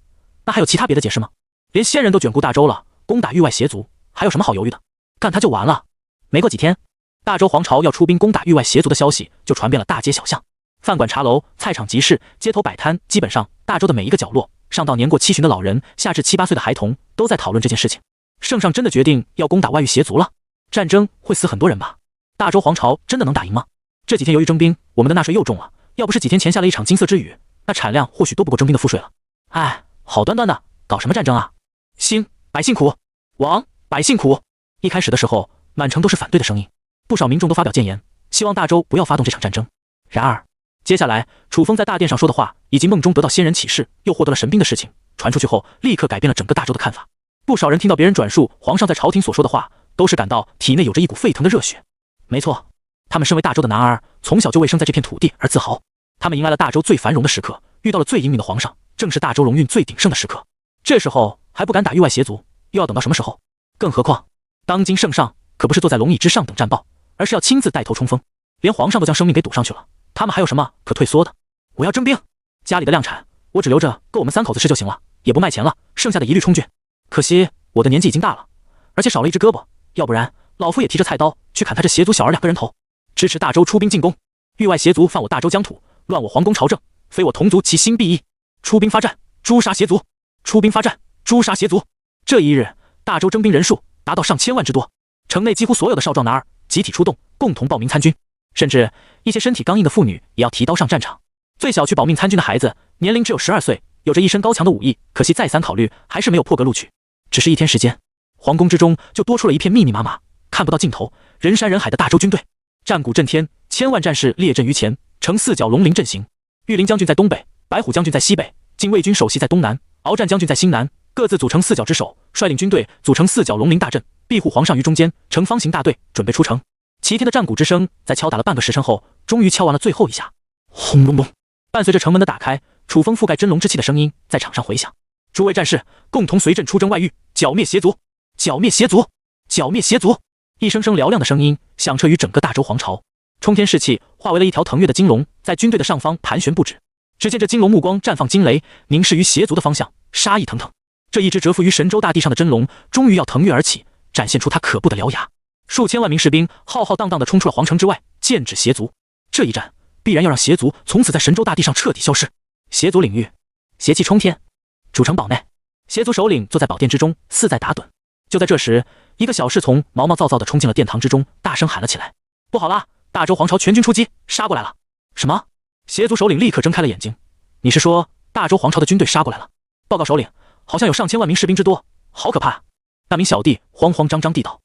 那还有其他别的解释吗？连仙人都卷顾大周了，攻打域外邪族，还有什么好犹豫的？干他就完了。没过几天，大周皇朝要出兵攻打域外邪族的消息就传遍了大街小巷，饭馆茶楼、菜场集市、街头摆摊，基本上大周的每一个角落，上到年过70的老人，下至7、8岁的孩童，都在讨论这件事情。圣上真的决定要攻打外域邪族了？战争会死很多人吧？大周皇朝真的能打赢吗？这几天由于征兵，我们的纳税又重了，要不是几天前下了一场金色之雨，那产量或许都不够征兵的赋税了。哎，好端端的搞什么战争啊？兴，百姓苦；亡，百姓苦。一开始的时候，满城都是反对的声音，不少民众都发表谏言，希望大周不要发动这场战争。然而，接下来楚风在大殿上说的话，以及梦中得到仙人启示，又获得了神兵的事情传出去后，立刻改变了整个大周的看法。不少人听到别人转述皇上在朝廷所说的话，都是感到体内有着一股沸腾的热血。没错，他们身为大周的男儿，从小就为生在这片土地而自豪。他们迎来了大周最繁荣的时刻，遇到了最英明的皇上，正是大周龙运最鼎盛的时刻。这时候还不敢打域外邪族，又要等到什么时候？更何况，当今圣上可不是坐在龙椅之上等战报，而是要亲自带头冲锋，连皇上都将生命给赌上去了，他们还有什么可退缩的？我要征兵，家里的量产我只留着够我们3口子吃就行了，也不卖钱了，剩下的一律充军。可惜我的年纪已经大了，而且少了一只胳膊，要不然老夫也提着菜刀去砍他这邪族小儿2个人头。支持大周出兵进攻，域外邪族犯我大周疆土，乱我皇宫朝政，非我同族其心必异。出兵发战，诛杀邪族！出兵发战，诛杀邪族！这一日，大周征兵人数达到上千万之多，城内几乎所有的少壮男儿集体出动，共同报名参军，甚至一些身体刚硬的妇女也要提刀上战场。最小去保命参军的孩子年龄只有12岁，有着一身高强的武艺，可惜再三考虑，还是没有破格录取。只是1天时间，皇宫之中就多出了一片密密麻麻、看不到尽头、人山人海的大周军队，战鼓震天，千万战士列阵于前，呈4角龙鳞阵型。御林将军在东北，白虎将军在西北，禁卫军首席在东南，鏖战将军在西南，各自组成4角之首，率领军队组成4角龙鳞大阵，庇护皇上于中间，呈方形大队，准备出城。齐天的战鼓之声在敲打了半个时辰后，终于敲完了最后一下。轰隆隆，伴随着城门的打开，楚风覆盖真龙之气的声音在场上回响。诸位战士，共同随朕出征外域，剿灭邪族！剿灭邪族！剿灭邪族！一声声嘹亮的声音响彻于整个大周皇朝，冲天士气化为了一条腾跃的金龙，在军队的上方盘旋不止。只见这金龙目光绽放金雷，凝视于邪族的方向，杀意腾腾。这一只蛰伏于神州大地上的真龙，终于要腾跃而起，展现出它可怖的獠牙。数千万名士兵浩浩荡荡地冲出了皇城之外，剑指邪族。这一战必然要让邪族从此在神州大地上彻底消失。邪族领域，邪气冲天。主城堡内，邪族首领坐在宝殿之中，似在打盹。就在这时，一个小侍从毛毛躁躁地冲进了殿堂之中，大声喊了起来：“不好啦！大周皇朝全军出击，杀过来了！”什么？邪族首领立刻睁开了眼睛。你是说大周皇朝的军队杀过来了？报告首领，好像有上千万名士兵之多，好可怕！那名小弟慌慌张张地道。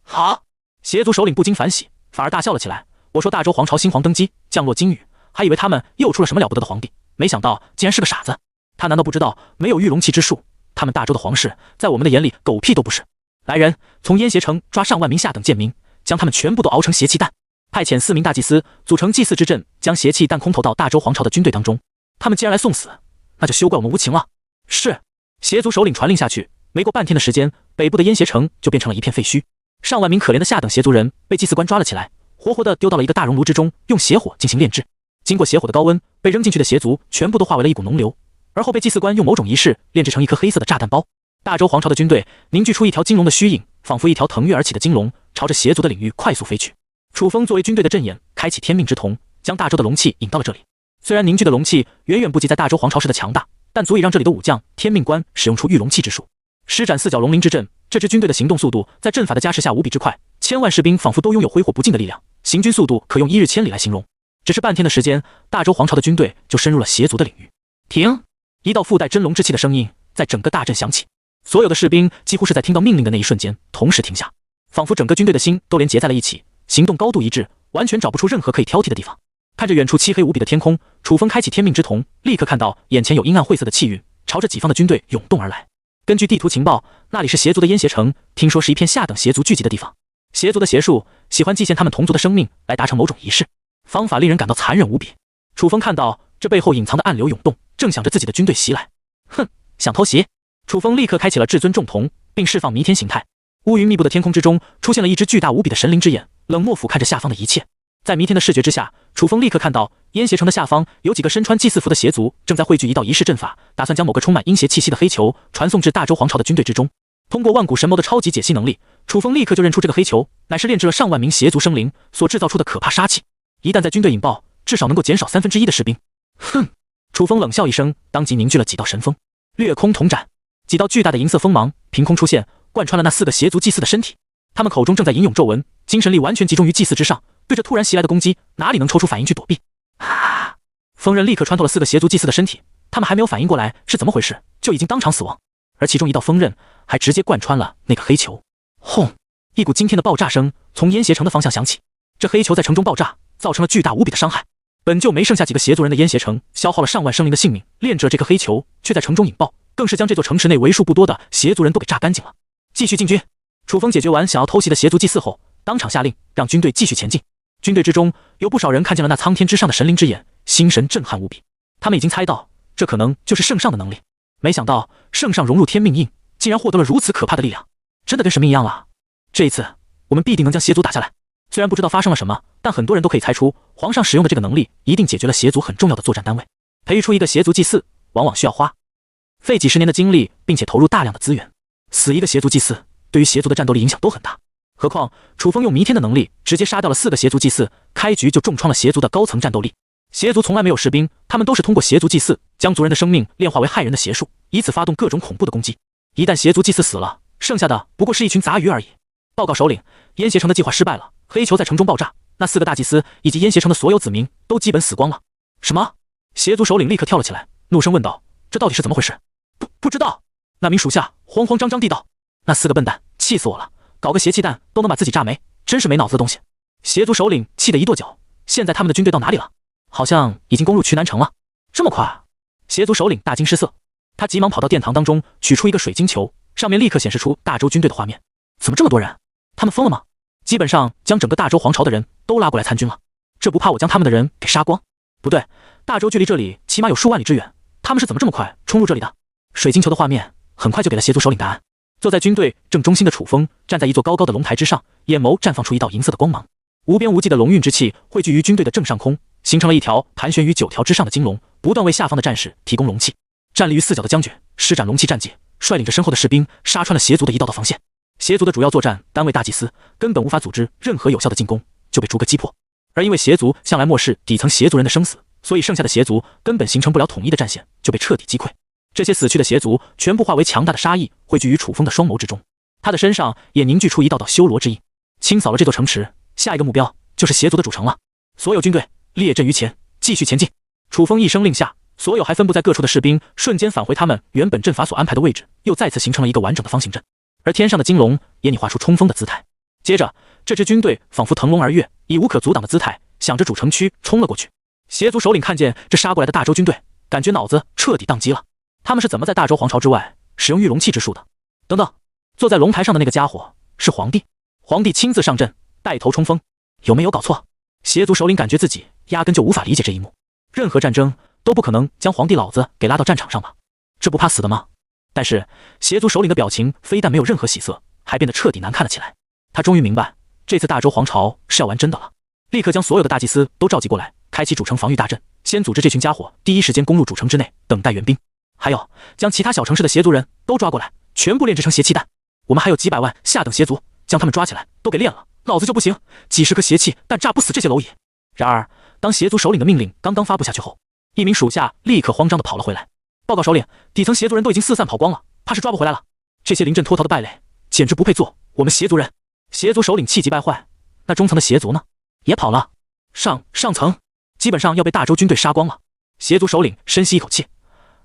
好！邪族首领不禁反喜，反而大笑了起来。我说大周皇朝新皇登基，降落金羽，还以为他们又出了什么了不得的皇帝，没想到竟然是个傻子。他难道不知道没有御龙器之术，他们大周的皇室在我们的眼里狗屁都不是？来人，从燕邪城抓上万名下等贱民，将他们全部都熬成邪气弹，派遣4名大祭司组成祭祀之阵，将邪气弹空投到大周皇朝的军队当中。他们既然来送死，那就休怪我们无情了。是。邪族首领传令下去，没过半天的时间，北部的燕邪城就变成了一片废墟。上万名可怜的下等邪族人被祭祀官抓了起来，活活的丢到了一个大熔炉之中，用邪火进行炼制。经过邪火的高温，被扔进去的邪族全部都化为了一股脓流，而后被祭祀官用某种仪式炼制成一颗黑色的炸弹包。大周皇朝的军队凝聚出一条金龙的虚影，仿佛一条腾跃而起的金龙，朝着邪族的领域快速飞去。楚风作为军队的阵眼，开启天命之瞳，将大周的龙气引到了这里。虽然凝聚的龙气远远不及在大周皇朝时的强大，但足以让这里的武将天命官使用出御龙气之术，施展4角龙鳞之阵。这支军队的行动速度在阵法的加持下无比之快，千万士兵仿佛都拥有挥霍不尽的力量，行军速度可用1日千里来形容。只是半天的时间，大周皇朝的军队就深入了邪族的领域。停！一道附带真龙之气的声音在整个大阵响起，所有的士兵几乎是在听到命令的那一瞬间同时停下，仿佛整个军队的心都连结在了一起，行动高度一致，完全找不出任何可以挑剔的地方。看着远处漆黑无比的天空，楚风开启天命之瞳，立刻看到眼前有阴暗晦涩的气运朝着己方的军队涌动而来。根据地图情报，那里是邪族的燕邪城，听说是一片下等邪族聚集的地方。邪族的邪术喜欢祭献他们同族的生命来达成某种仪式，方法令人感到残忍无比。楚风看到这背后隐藏的暗流涌动，正想着自己的军队袭来。哼，想偷袭？楚风立刻开启了至尊重瞳，并释放弥天形态。乌云密布的天空之中出现了一只巨大无比的神灵之眼，冷漠俯瞰着下方的一切。在弥天的视觉之下，楚风立刻看到燕邪城的下方有几个身穿祭祀服的邪族正在汇聚一道仪式阵法，打算将某个充满阴邪气息的黑球传送至大周皇朝的军队之中。通过万古神谋的超级解析能力，楚风立刻就认出这个黑球乃是炼制了上万名邪族生灵所制造出的可怕杀气，一旦在军队引爆，至少能够减少1/3的士兵。哼！楚风冷笑一声，当即凝聚了几道神风，掠空瞳斩。几道巨大的银色锋芒凭空出现，贯穿了那4个邪族祭祀的身体。他们口中正在吟咏咒文，精神力完全集中于祭祀之上，对着突然袭来的攻击，哪里能抽出反应去躲避？啊！锋刃立刻穿透了4个邪族祭祀的身体，他们还没有反应过来是怎么回事，就已经当场死亡。而其中一道锋刃还直接贯穿了那个黑球。轰！一股惊天的爆炸声从燕邪城的方向响起，这黑球在城中爆炸，造成了巨大无比的伤害。本就没剩下几个邪族人的燕邪城，消耗了上万生灵的性命，炼制了这颗黑球，却在城中引爆，更是将这座城池内为数不多的邪族人都给炸干净了。继续进军！楚风解决完想要偷袭的邪族祭祀后，当场下令让军队继续前进。军队之中有不少人看见了那苍天之上的神灵之眼，心神震撼无比。他们已经猜到这可能就是圣上的能力，没想到圣上融入天命印，竟然获得了如此可怕的力量，真的跟神明一样了。这一次我们必定能将邪族打下来。虽然不知道发生了什么，但很多人都可以猜出皇上使用的这个能力一定解决了邪族很重要的作战单位。培育出一个邪族祭祀往往需要费几十年的精力，并且投入大量的资源。死一个邪族祭祀对于邪族的战斗力影响都很大，何况楚风用弥天的能力直接杀掉了4个邪族祭祀，开局就重创了邪族的高层战斗力。邪族从来没有士兵，他们都是通过邪族祭祀将族人的生命炼化为害人的邪术，以此发动各种恐怖的攻击。一旦邪族祭祀死了，剩下的不过是一群杂鱼而已。报告首领，燕邪城的计划失败了，黑球在城中爆炸，那4个大祭司以及燕邪城的所有子民都基本死光了。什么？邪族首领立刻跳了起来，怒声问道：这到底是怎么回事？不知道。那名属下慌慌张张地道：那4个笨蛋，气死我了，搞个邪气弹都能把自己炸没，真是没脑子的东西。邪族首领气得一跺脚，现在他们的军队到哪里了？好像已经攻入渠南城了。这么快？邪族首领大惊失色，他急忙跑到殿堂当中，取出一个水晶球，上面立刻显示出大周军队的画面。怎么这么多人？他们疯了吗？基本上将整个大周皇朝的人都拉过来参军了，这不怕我将他们的人给杀光？不对，大周距离这里起码有数万里之远，他们是怎么这么快冲入这里的？水晶球的画面很快就给了邪族首领答案。坐在军队正中心的楚风站在一座高高的龙台之上，眼眸绽放出一道银色的光芒，无边无际的龙运之气汇聚于军队的正上空，形成了一条盘旋于9条之上的金龙，不断为下方的战士提供龙气。站立于4角的将军施展龙气战技，率领着身后的士兵杀穿了邪族的一道道防线。邪族的主要作战单位大祭司根本无法组织任何有效的进攻，就被逐个击破。而因为邪族向来漠视底层邪族人的生死，所以剩下的邪族根本形成不了统一的战线，就被彻底击溃。这些死去的邪族全部化为强大的杀意，汇聚于楚风的双眸之中。他的身上也凝聚出一道道修罗之印。清扫了这座城池，下一个目标就是邪族的主城了。所有军队列阵于前，继续前进。楚风一声令下，所有还分布在各处的士兵瞬间返回他们原本阵法所安排的位置，又再次形成了一个完整的方形阵。而天上的金龙也拟画出冲锋的姿态。接着，这支军队仿佛腾龙而跃，以无可阻挡的姿态向着主城区冲了过去。邪族首领看见这杀过来的大周军队，感觉脑子彻底宕机了。他们是怎么在大周皇朝之外使用御龙气之术的？等等，坐在龙台上的那个家伙是皇帝。皇帝亲自上阵，带头冲锋，有没有搞错？邪族首领感觉自己压根就无法理解这一幕。任何战争都不可能将皇帝老子给拉到战场上吧？这不怕死的吗？但是邪族首领的表情非但没有任何喜色，还变得彻底难看了起来。他终于明白，这次大周皇朝是要玩真的了。立刻将所有的大祭司都召集过来，开启主城防御大阵，先组织这群家伙第一时间攻入主城之内，等待援兵。还有，将其他小城市的邪族人都抓过来，全部炼制成邪气弹。我们还有几百万下等邪族，将他们抓起来，都给炼了，老子就不行。几十颗邪气弹炸不死这些蝼蚁。然而，当邪族首领的命令刚刚发布下去后，一名属下立刻慌张地跑了回来，报告首领，底层邪族人都已经四散跑光了，怕是抓不回来了。这些临阵脱逃的败类，简直不配做我们邪族人。邪族首领气急败坏，那中层的邪族呢？也跑了。上层基本上要被大周军队杀光了。邪族首领深吸一口气，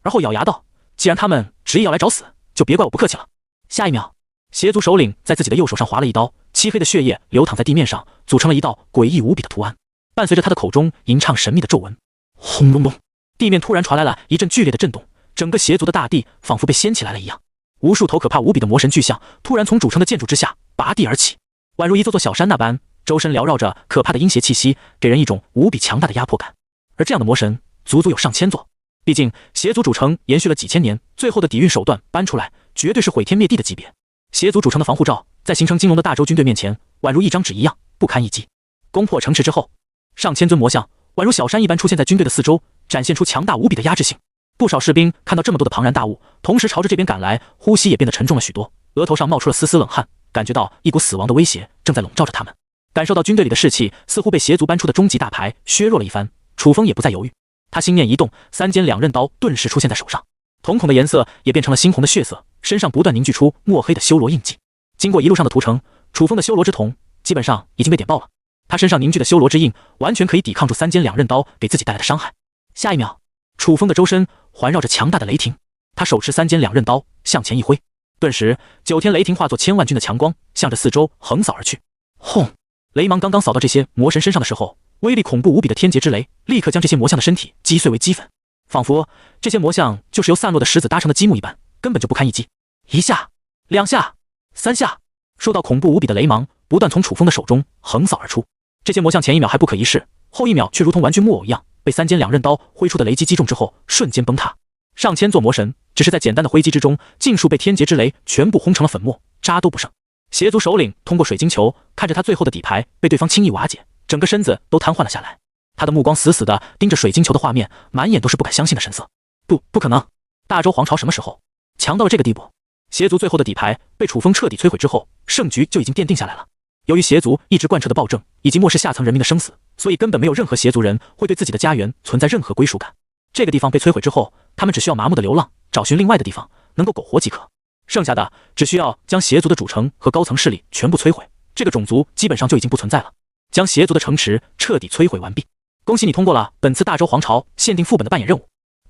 而后咬牙道：既然他们执意要来找死，就别怪我不客气了。下一秒，邪族首领在自己的右手上划了一刀，漆黑的血液流淌在地面上，组成了一道诡异无比的图案。伴随着他的口中吟唱神秘的咒文，轰隆隆，地面突然传来了一阵剧烈的震动，整个邪族的大地仿佛被掀起来了一样。无数头可怕无比的魔神巨象突然从主城的建筑之下拔地而起，宛如一座座小山那般，周身缭绕着可怕的阴邪气息，给人一种无比强大的压迫感。而这样的魔神足足有上千座，毕竟邪族主城延续了几千年，最后的底蕴手段搬出来，绝对是毁天灭地的级别。邪族主城的防护罩在形成金龙的大周军队面前，宛如一张纸一样不堪一击。攻破城池之后，上千尊魔像宛如小山一般出现在军队的四周，展现出强大无比的压制性。不少士兵看到这么多的庞然大物，同时朝着这边赶来，呼吸也变得沉重了许多，额头上冒出了丝丝冷汗，感觉到一股死亡的威胁正在笼罩着他们。感受到军队里的士气似乎被邪族搬出的终极大牌削弱了一番，楚风也不再犹豫，他心念一动，3尖2刃刀顿时出现在手上，瞳孔的颜色也变成了猩红的血色，身上不断凝聚出墨黑的修罗印记。经过一路上的屠城，楚风的修罗之瞳基本上已经被点爆了，他身上凝聚的修罗之印完全可以抵抗住3尖2刃刀给自己带来的伤害。下一秒，楚风的周身环绕着强大的雷霆，他手持3尖2刃刀向前一挥，顿时9天雷霆化作千万钧的强光，向着四周横扫而去。轰！雷芒刚刚扫到这些魔神身上的时候，威力恐怖无比的天劫之雷立刻将这些魔像的身体击碎为齑粉，仿佛这些魔像就是由散落的石子搭成的积木一般，根本就不堪一击。1下2下3下，受到恐怖无比的雷芒不断从楚风的手中横扫而出。这些魔像前一秒还不可一世，后一秒却如同玩具木偶一样，被3尖2刃刀挥出的雷击击中之后瞬间崩塌。上千座魔神只是在简单的挥击之中，尽数被天劫之雷全部轰成了粉末，渣都不剩。邪族首领通过水晶球看着他最后的底牌被对方轻易瓦解，整个身子都瘫痪了下来。他的目光死死地盯着水晶球的画面，满眼都是不敢相信的神色。不可能！大周皇朝什么时候强到了这个地步？邪族最后的底牌被楚风彻底摧毁之后，胜局就已经奠定下来了。由于邪族一直贯彻的暴政以及漠视下层人民的生死，所以根本没有任何邪族人会对自己的家园存在任何归属感。这个地方被摧毁之后，他们只需要麻木的流浪，找寻另外的地方能够苟活即可。剩下的只需要将邪族的主城和高层势力全部摧毁，这个种族基本上就已经不存在了。将邪族的城池彻底摧毁完毕。恭喜你通过了本次大周皇朝限定副本的扮演任务，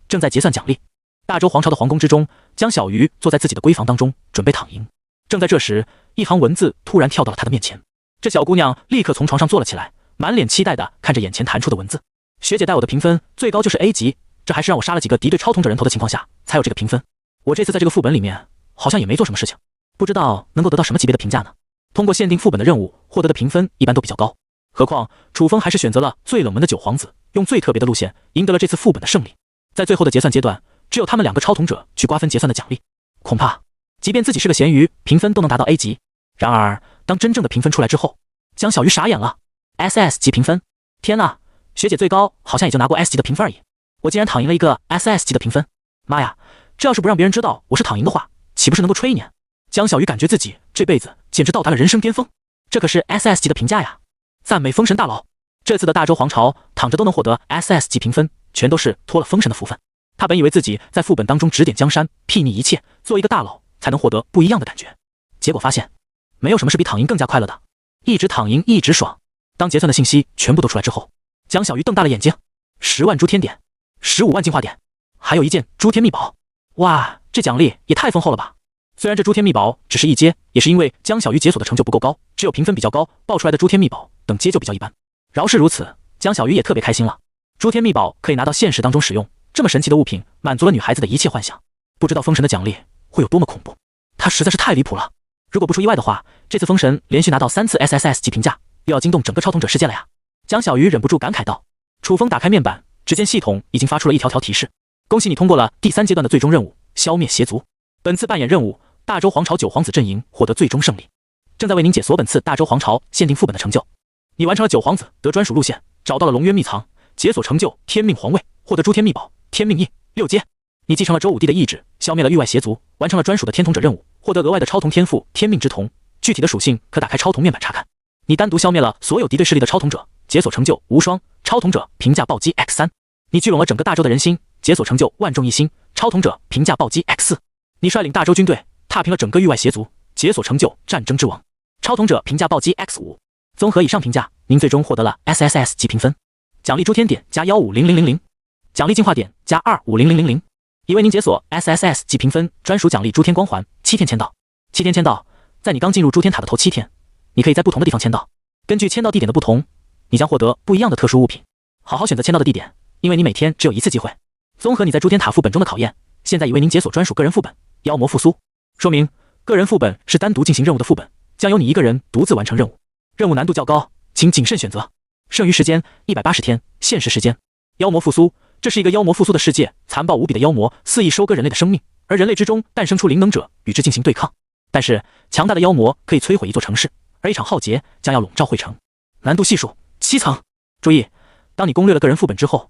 正在结算奖励。大周皇朝的皇宫之中，江小鱼坐在自己的闺房当中，准备躺赢。正在这时，一行文字突然跳到了他的面前。这小姑娘立刻从床上坐了起来，满脸期待地看着眼前弹出的文字。学姐带我的评分最高就是 A 级，这还是让我杀了几个敌对超统者人头的情况下才有这个评分。我这次在这个副本里面好像也没做什么事情，不知道能够得到什么级别的评价呢？通过限定副本的任务获得的评分一般都比较高，何况楚风还是选择了最冷门的9皇子，用最特别的路线赢得了这次副本的胜利。在最后的结算阶段，只有他们2个超统者去瓜分结算的奖励，恐怕即便自己是个咸鱼，评分都能达到 A 级。然而当真正的评分出来之后，江小鱼傻眼了。SS 级评分，天哪，学姐最高好像也就拿过 S 级的评分而已，我竟然躺赢了一个 SS 级的评分，妈呀，这要是不让别人知道我是躺赢的话，岂不是能够吹一年？江小鱼感觉自己这辈子简直到达了人生巅峰，这可是 SS 级的评价呀！赞美封神大佬，这次的大周皇朝躺着都能获得 SS 级评分，全都是托了封神的福分。他本以为自己在副本当中指点江山，睥睨一切，做一个大佬才能获得不一样的感觉，结果发现没有什么是比躺赢更加快乐的，一直躺赢一直爽。当结算的信息全部都出来之后，江小鱼瞪大了眼睛，10万诸天点，15万进化点，还有一件诸天秘宝，哇，这奖励也太丰厚了吧！虽然这诸天秘宝只是一阶，也是因为江小鱼解锁的成就不够高，只有评分比较高爆出来的诸天秘宝等阶就比较一般。饶是如此，江小鱼也特别开心了。诸天秘宝可以拿到现实当中使用，这么神奇的物品满足了女孩子的一切幻想。不知道封神的奖励会有多么恐怖，它实在是太离谱了。如果不出意外的话，这次封神连续拿到3次 SSS 级评价，又要惊动整个超统者世界了呀！江小鱼忍不住感慨道。楚风打开面板，只见系统已经发出了一条条提示：恭喜你通过了第3阶段的最终任务，消灭邪族。本次扮演任务，大周皇朝9皇子阵营获得最终胜利，正在为您解锁本次大周皇朝限定副本的成就。你完成了9皇子得专属路线，找到了龙渊秘藏，解锁成就天命皇位，获得诸天秘宝天命印6阶。你继承了周武帝的意志，消灭了域外邪族，完成了专属的天童者任务，获得额外的超童天赋天命之瞳，具体的属性可打开超童面板查看。你单独消灭了所有敌对势力的超童者，解锁成就无双超童者评价暴击 X3。你聚拢了整个大周的人心，解锁成就万众一心超童者评价暴击 X4。你率领大周军队踏平了整个域外邪族，解锁成就战争之王超童者评价暴击 X5。综合以上评价，您最终获得了 SSS 级评分，奖励诸天点加15000，奖励进化点加25000，已为您解锁 SSS 级评分专属奖励诸天光环7天签到。7天签到，在你刚进入诸天塔的头7天，你可以在不同的地方签到，根据签到地点的不同，你将获得不一样的特殊物品。好好选择签到的地点，因为你每天只有1次机会。综合你在诸天塔副本中的考验，现在已为您解锁专属个人副本妖魔复苏，说明个人副本是单独进行任务的副本，将由你一个人独自完成任务，任务难度较高，请谨慎选择。剩余时间180天，现实时间。妖魔复苏，这是一个妖魔复苏的世界，残暴无比的妖魔肆意收割人类的生命，而人类之中诞生出灵能者与之进行对抗。但是强大的妖魔可以摧毁一座城市，而一场浩劫将要笼罩会城。难度系数7层。注意，当你攻略了个人副本之后，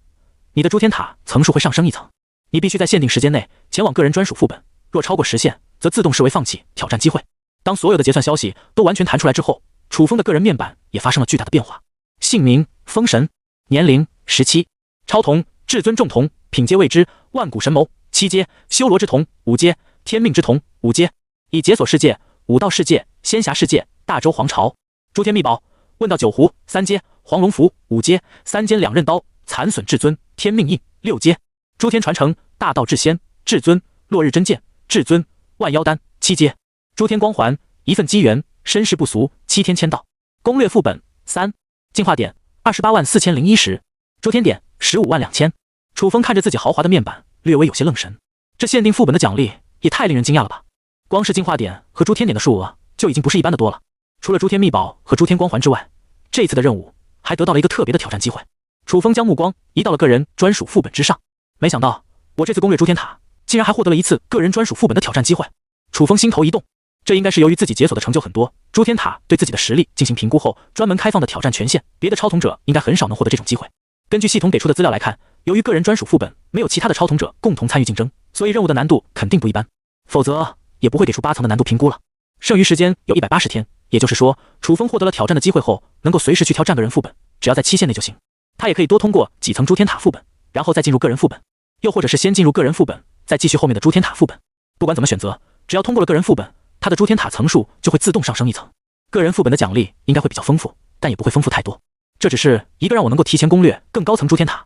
你的诸天塔层数会上升1层。你必须在限定时间内前往个人专属副本，若超过时限，则自动视为放弃挑战机会。当所有的结算消息都完全弹出来之后，楚风的个人面板也发生了巨大的变化。姓名封神，年龄17，超童至尊重瞳，品阶未知，万古神谋7阶，修罗之瞳5阶，天命之瞳5阶。已解锁世界武道世界、仙侠世界、大周皇朝。诸天秘宝问道九壶3阶，黄龙符5阶，3尖2刃刀残损至尊天命印6阶。诸天传承大道至仙至尊落日真剑至尊万妖丹7阶。诸天光环一份机缘身世不俗7天签到。攻略副本3，进化点284010诸天点152000。楚风看着自己豪华的面板，略微有些愣神。这限定副本的奖励也太令人惊讶了吧！光是进化点和诸天点的数额就已经不是一般的多了。除了诸天秘宝和诸天光环之外，这次的任务还得到了一个特别的挑战机会。楚风将目光移到了个人专属副本之上，没想到我这次攻略诸天塔，竟然还获得了一次个人专属副本的挑战机会。楚风心头一动，这应该是由于自己解锁的成就很多，诸天塔对自己的实力进行评估后专门开放的挑战权限，别的超统者应该很少能获得这种机会。根据系统给出的资料来看，由于个人专属副本没有其他的超统者共同参与竞争，所以任务的难度肯定不一般，否则也不会给出8层的难度评估了。剩余时间有180天，也就是说，楚风获得了挑战的机会后，能够随时去挑战个人副本，只要在期限内就行。他也可以多通过几层诸天塔副本，然后再进入个人副本，又或者是先进入个人副本，再继续后面的诸天塔副本。不管怎么选择，只要通过了个人副本，他的诸天塔层数就会自动上升1层。个人副本的奖励应该会比较丰富，但也不会丰富太多。这只是一个让我能够提前攻略更高层诸天塔，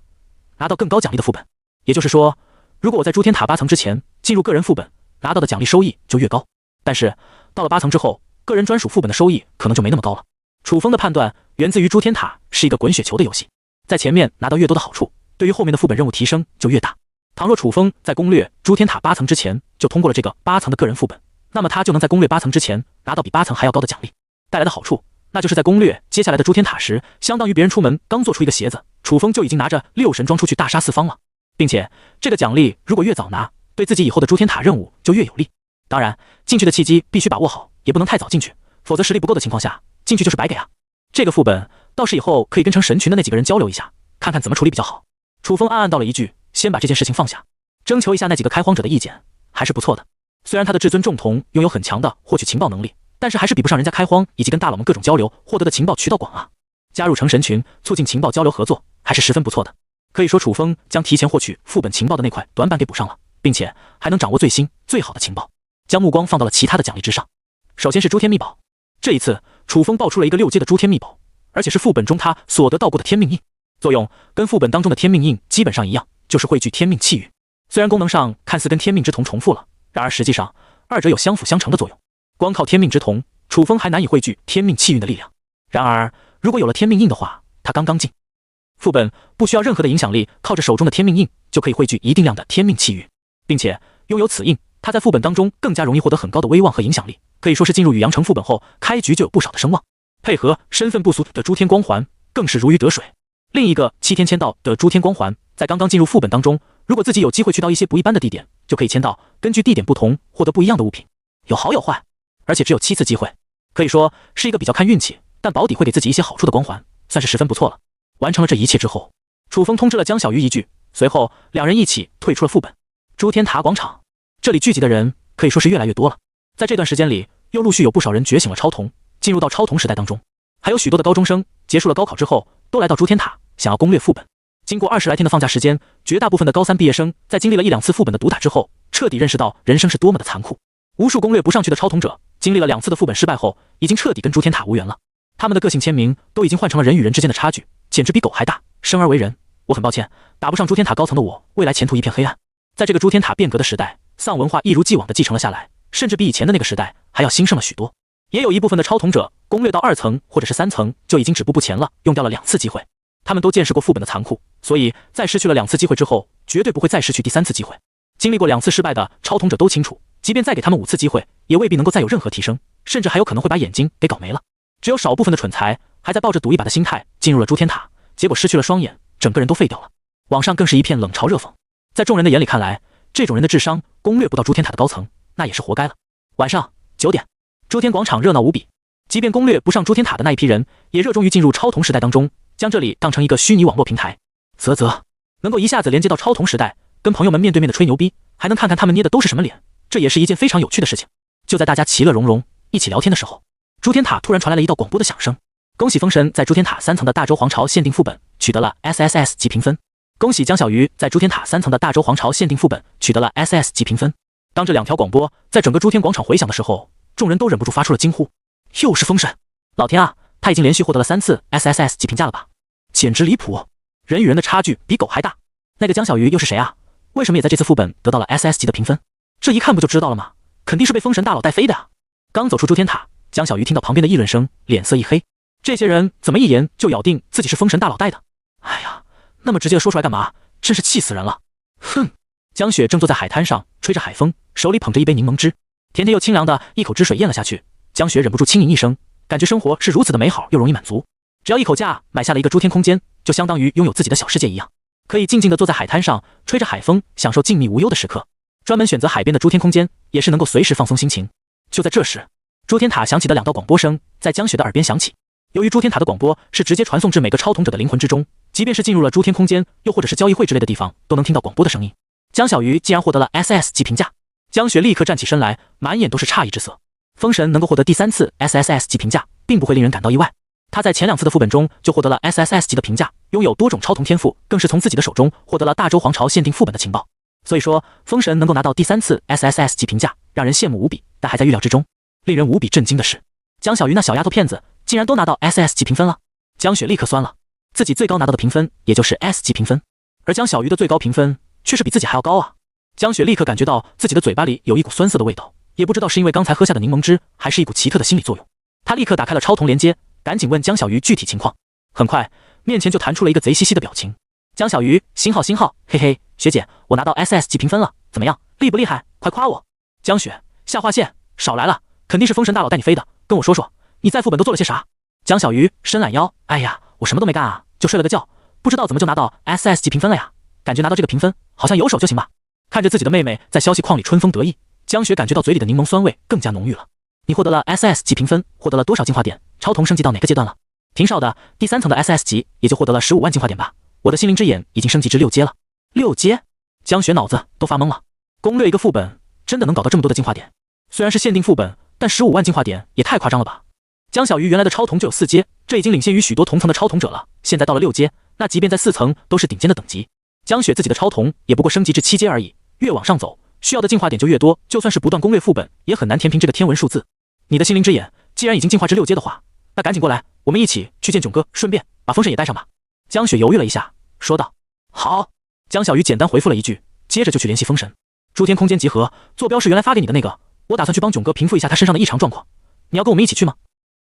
拿到更高奖励的副本。也就是说，如果我在诸天塔8层之前进入个人副本，拿到的奖励收益就越高。但是到了8层之后，个人专属副本的收益可能就没那么高了。楚风的判断源自于诸天塔是一个滚雪球的游戏，在前面拿到越多的好处，对于后面的副本任务提升就越大。倘若楚风在攻略诸天塔8层之前就通过了这个8层的个人副本，那么他就能在攻略8层之前拿到比8层还要高的奖励。带来的好处，那就是在攻略接下来的诸天塔时，相当于别人出门刚做出一个鞋子，楚风就已经拿着6神装出去大杀四方了。并且这个奖励如果越早拿，对自己以后的诸天塔任务就越有利。当然，进去的契机必须把握好，也不能太早进去，否则实力不够的情况下，进去就是白给啊。这个副本到时以后可以跟成神群的那几个人交流一下，看看怎么处理比较好。楚风暗暗道了一句，先把这件事情放下，征求一下那几个开荒者的意见，还是不错的。虽然他的至尊重瞳拥有很强的获取情报能力，但是还是比不上人家开荒以及跟大佬们各种交流获得的情报渠道广啊。加入成神群，促进情报交流合作，还是十分不错的。可以说楚风将提前获取副本情报的那块短板给补上了，并且还能掌握最新最好的情报，将目光放到了其他的奖励之上。首先是诸天秘宝，这一次楚风爆出了一个6阶的诸天秘宝，而且是副本中他所得到过的天命印，作用跟副本当中的天命印基本上一样，就是汇聚天命气运。虽然功能上看似跟天命之瞳重复了，然而实际上二者有相辅相成的作用。光靠天命之瞳，楚风还难以汇聚天命气运的力量。然而如果有了天命印的话，他刚刚进副本不需要任何的影响力，靠着手中的天命印就可以汇聚一定量的天命气运，并且拥有此印，他在副本当中更加容易获得很高的威望和影响力，可以说是进入宇阳城副本后开局就有不少的声望。配合身份不俗的诸天光环，更是如鱼得水。另一个7天签到的诸天光环，在刚刚进入副本当中，如果自己有机会去到一些不一般的地点，就可以签到，根据地点不同获得不一样的物品，有好有坏，而且只有7次机会，可以说是一个比较看运气，但保底会给自己一些好处的光环，算是十分不错了。完成了这一切之后，楚风通知了江小鱼一句，随后两人一起退出了副本。诸天塔广场，这里聚集的人可以说是越来越多了。在这段时间里，又陆续有不少人觉醒了超童，进入到超童时代当中，还有许多的高中生结束了高考之后，都来到诸天塔想要攻略副本。经过20来天的放假时间，绝大部分的高3毕业生在经历了1、2次副本的毒打之后，彻底认识到人生是多么的残酷。无数攻略不上去的超童者，经历了2次的副本失败后，已经彻底跟诸天塔无缘了。他们的个性签名都已经换成了人与人之间的差距，简直比狗还大。生而为人，我很抱歉，打不上诸天塔高层的我，未来前途一片黑暗。在这个诸天塔变革的时代，丧文化一如既往的继承了下来，甚至比以前的那个时代还要兴盛了许多。也有一部分的超童者攻略到2层或者是3层就已经止步不前了，用掉了2次机会。他们都见识过副本的残酷，所以在失去了2次机会之后，绝对不会再失去第3次机会。经历过2次失败的超童者都清楚，即便再给他们5次机会，也未必能够再有任何提升，甚至还有可能会把眼睛给搞没了。只有少部分的蠢材还在抱着赌一把的心态进入了诸天塔，结果失去了双眼，整个人都废掉了。网上更是一片冷嘲热讽。在众人的眼里看来，这种人的智商攻略不到诸天塔的高层，那也是活该了。晚上9点，诸天广场热闹无比，即便攻略不上诸天塔的那一批人，也热衷于进入超童时代当中，将这里当成一个虚拟网络平台。能够一下子连接到超童时代，跟朋友们面对面的吹牛逼，还能看看他们捏的都是什么脸，这也是一件非常有趣的事情。就在大家其乐融融一起聊天的时候，诸天塔突然传来了一道广播的响声。恭喜封神在诸天塔3层的大周皇朝限定副本取得了 SSS 级评分。恭喜江小鱼在诸天塔3层的大周皇朝限定副本取得了 SS 级评分。当这2条广播在整个诸天广场回响的时候，众人都忍不住发出了惊呼：又是封神！老天啊，他已经连续获得了3次 SSS 级评价了吧？简直离谱！人与人的差距比狗还大。那个江小鱼又是谁啊？为什么也在这次副本得到了 SS 级的评分？这一看不就知道了吗？肯定是被封神大佬带飞的啊！刚走出诸天塔，江小鱼听到旁边的议论声，脸色一黑。这些人怎么一言就咬定自己是封神大佬带的？哎呀，那么直接的说出来干嘛？真是气死人了！哼！江雪正坐在海滩上吹着海风，手里捧着一杯柠檬汁，甜甜又清凉的一口汁水咽了下去。江雪忍不住轻吟一声，感觉生活是如此的美好又容易满足。只要一口价买下了一个诸天空间，就相当于拥有自己的小世界一样，可以静静地坐在海滩上吹着海风，享受静谧无忧的时刻。专门选择海边的诸天空间，也是能够随时放松心情。就在这时，诸天塔响起的2道广播声在江雪的耳边响起。由于诸天塔的广播是直接传送至每个超童者的灵魂之中，即便是进入了诸天空间，又或者是交易会之类的地方，都能听到广播的声音。江小鱼竟然获得了 SS 级评价，江雪立刻站起身来，满眼都是诧异之色。封神能够获得第3次 SSS 级评价，并不会令人感到意外。他在前2次的副本中就获得了 SSS 级的评价，拥有多种超童天赋，更是从自己的手中获得了大周皇朝限定副本的情报。所以说，封神能够拿到第3次 SSS 级评价，让人羡慕无比，但还在预料之中。令人无比震惊的是，江小鱼那小丫头片子竟然都拿到 SS 级评分了。江雪立刻酸了，自己最高拿到的评分也就是 S 级评分，而江小鱼的最高评分却是比自己还要高啊！江雪立刻感觉到自己的嘴巴里有一股酸涩的味道，也不知道是因为刚才喝下的柠檬汁，还是一股奇特的心理作用。他立刻打开了超童连接，赶紧问江小鱼具体情况。很快，面前就弹出了一个贼兮兮的表情。江小鱼，星号，嘿嘿，学姐，我拿到 SS 级评分了，怎么样，厉不厉害？快夸我！江雪，下划线，少来了，肯定是封神大佬带你飞的，跟我说说，你在副本都做了些啥？江小鱼伸懒腰，哎呀，我什么都没干啊，就睡了个觉，不知道怎么就拿到 SS 级评分了呀？感觉拿到这个评分，好像有手就行吧。看着自己的妹妹在消息框里春风得意，江雪感觉到嘴里的柠檬酸味更加浓郁了。你获得了 SS 级评分，获得了多少进化点？超童升级到哪个阶段了？挺少的，第3层的 SS 级也就获得了15万进化点吧。我的心灵之眼已经升级至6阶了。6阶？江雪脑子都发懵了。攻略一个副本，真的能搞到这么多的进化点？虽然是限定副本，但15万进化点也太夸张了吧？江小鱼原来的超瞳就有4阶，这已经领先于许多同层的超瞳者了。现在到了6阶，那即便在4层都是顶尖的等级。江雪自己的超瞳也不过升级至7阶而已，越往上走，需要的进化点就越多，就算是不断攻略副本，也很难填平这个天文数字。你的心灵之眼既然已经进化至6阶的话，那赶紧过来，我们一起去见囧哥，顺便把风神也带上吧。江雪犹豫了一下，说道：好。江小鱼简单回复了一句，接着就去联系风神。诸天空间集合，坐标是原来发给你的那个，我打算去帮囧哥平复一下他身上的异常状况，你要跟我们一起去吗？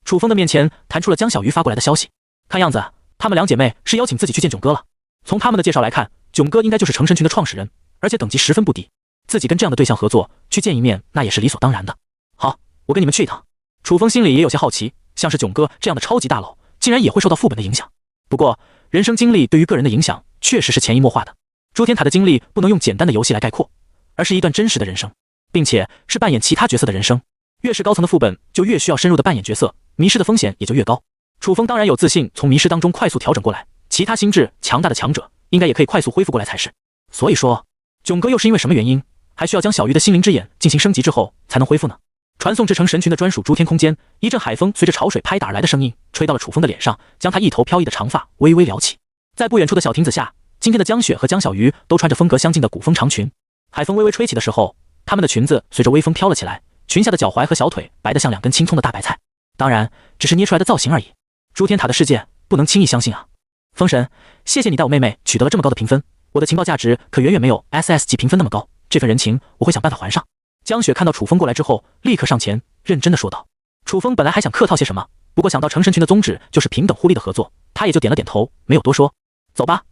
楚风的面前弹出了江小鱼发过来的消息，看样子她们两姐妹是邀请自己去见囧哥了。从他们的介绍来看，囧哥应该就是成神群的创始人，而且等级十分不低，自己跟这样的对象合作，去见一面那也是理所当然的。好，我跟你们去一趟。楚风心里也有些好奇，像是囧哥这样的超级大佬，竟然也会受到副本的影响。不过人生经历对于个人的影响确实是潜移默化的，诸天塔的经历不能用简单的游戏来概括，而是一段真实的人生，并且是扮演其他角色的人生。越是高层的副本，就越需要深入的扮演角色，迷失的风险也就越高。楚风当然有自信从迷失当中快速调整过来，其他心智强大的强者应该也可以快速恢复过来才是。所以说，囧哥又是因为什么原因，还需要将小鱼的心灵之眼进行升级之后才能恢复呢？传送至成神群的专属诸天空间，一阵海风随着潮水拍打而来的声音吹到了楚风的脸上，将他一头飘逸的长发微微撩起。在不远处的小亭子下，今天的江雪和江小鱼都穿着风格相近的古风长裙，海风微微吹起的时候，她们的裙子随着微风飘了起来，裙下的脚踝和小腿白得像2根青葱的大白菜，当然只是捏出来的造型而已。诸天塔的世界不能轻易相信啊！风神，谢谢你带我妹妹取得了这么高的评分，我的情报价值可远远没有 SS 级评分那么高，这份人情我会想办法还上。江雪看到楚风过来之后，立刻上前认真的说道。楚风本来还想客套些什么，不过想到成神群的宗旨就是平等互利的合作，他也就点了点头，没有多说。走吧。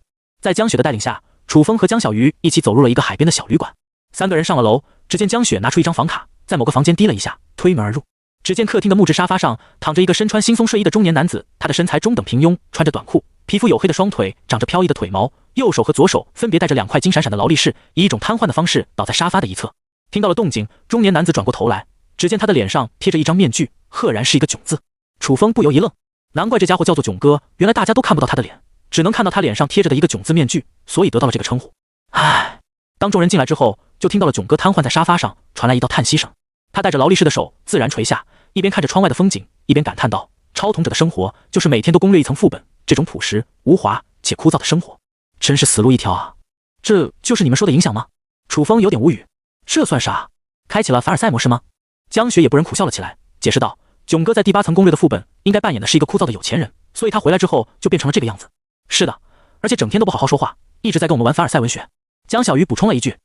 在江雪的带领下，楚风和江小鱼一起走入了一个海边的小旅馆。3个人上了楼，只见江雪拿出一张房卡，在某个房间滴了一下，推门而入。只见客厅的木质沙发上躺着一个身穿惺忪睡衣的中年男子，他的身材中等平庸，穿着短裤，皮肤黝黑的双腿长着飘逸的腿毛，右手和左手分别带着2块金闪闪的劳力士，以一种瘫痪的方式倒在沙发的一侧。听到了动静，中年男子转过头来，只见他的脸上贴着一张面具，赫然是一个囧字。楚风不由一愣，难怪这家伙叫做囧哥，原来大家都看不到他的脸，只能看到他脸上贴着的一个囧字面具，所以得到了这个称呼。唉，当众人进来之后，就听到了囧哥瘫痪在沙发上传来一道叹息声。他带着劳力士的手自然垂下，一边看着窗外的风景，一边感叹道：超同者的生活就是每天都攻略一层副本，这种朴实无华且枯燥的生活，真是死路一条啊！这就是你们说的影响吗？楚风有点无语，这算啥？开启了凡尔赛模式吗？江雪也不忍苦笑了起来，解释道：囧哥在第8层攻略的副本，应该扮演的是一个枯燥的有钱人，所以他回来之后就变成了这个样子。是的，而且整天都不好好说话，一直在跟我们玩凡尔赛文学。江小鱼补充了一句：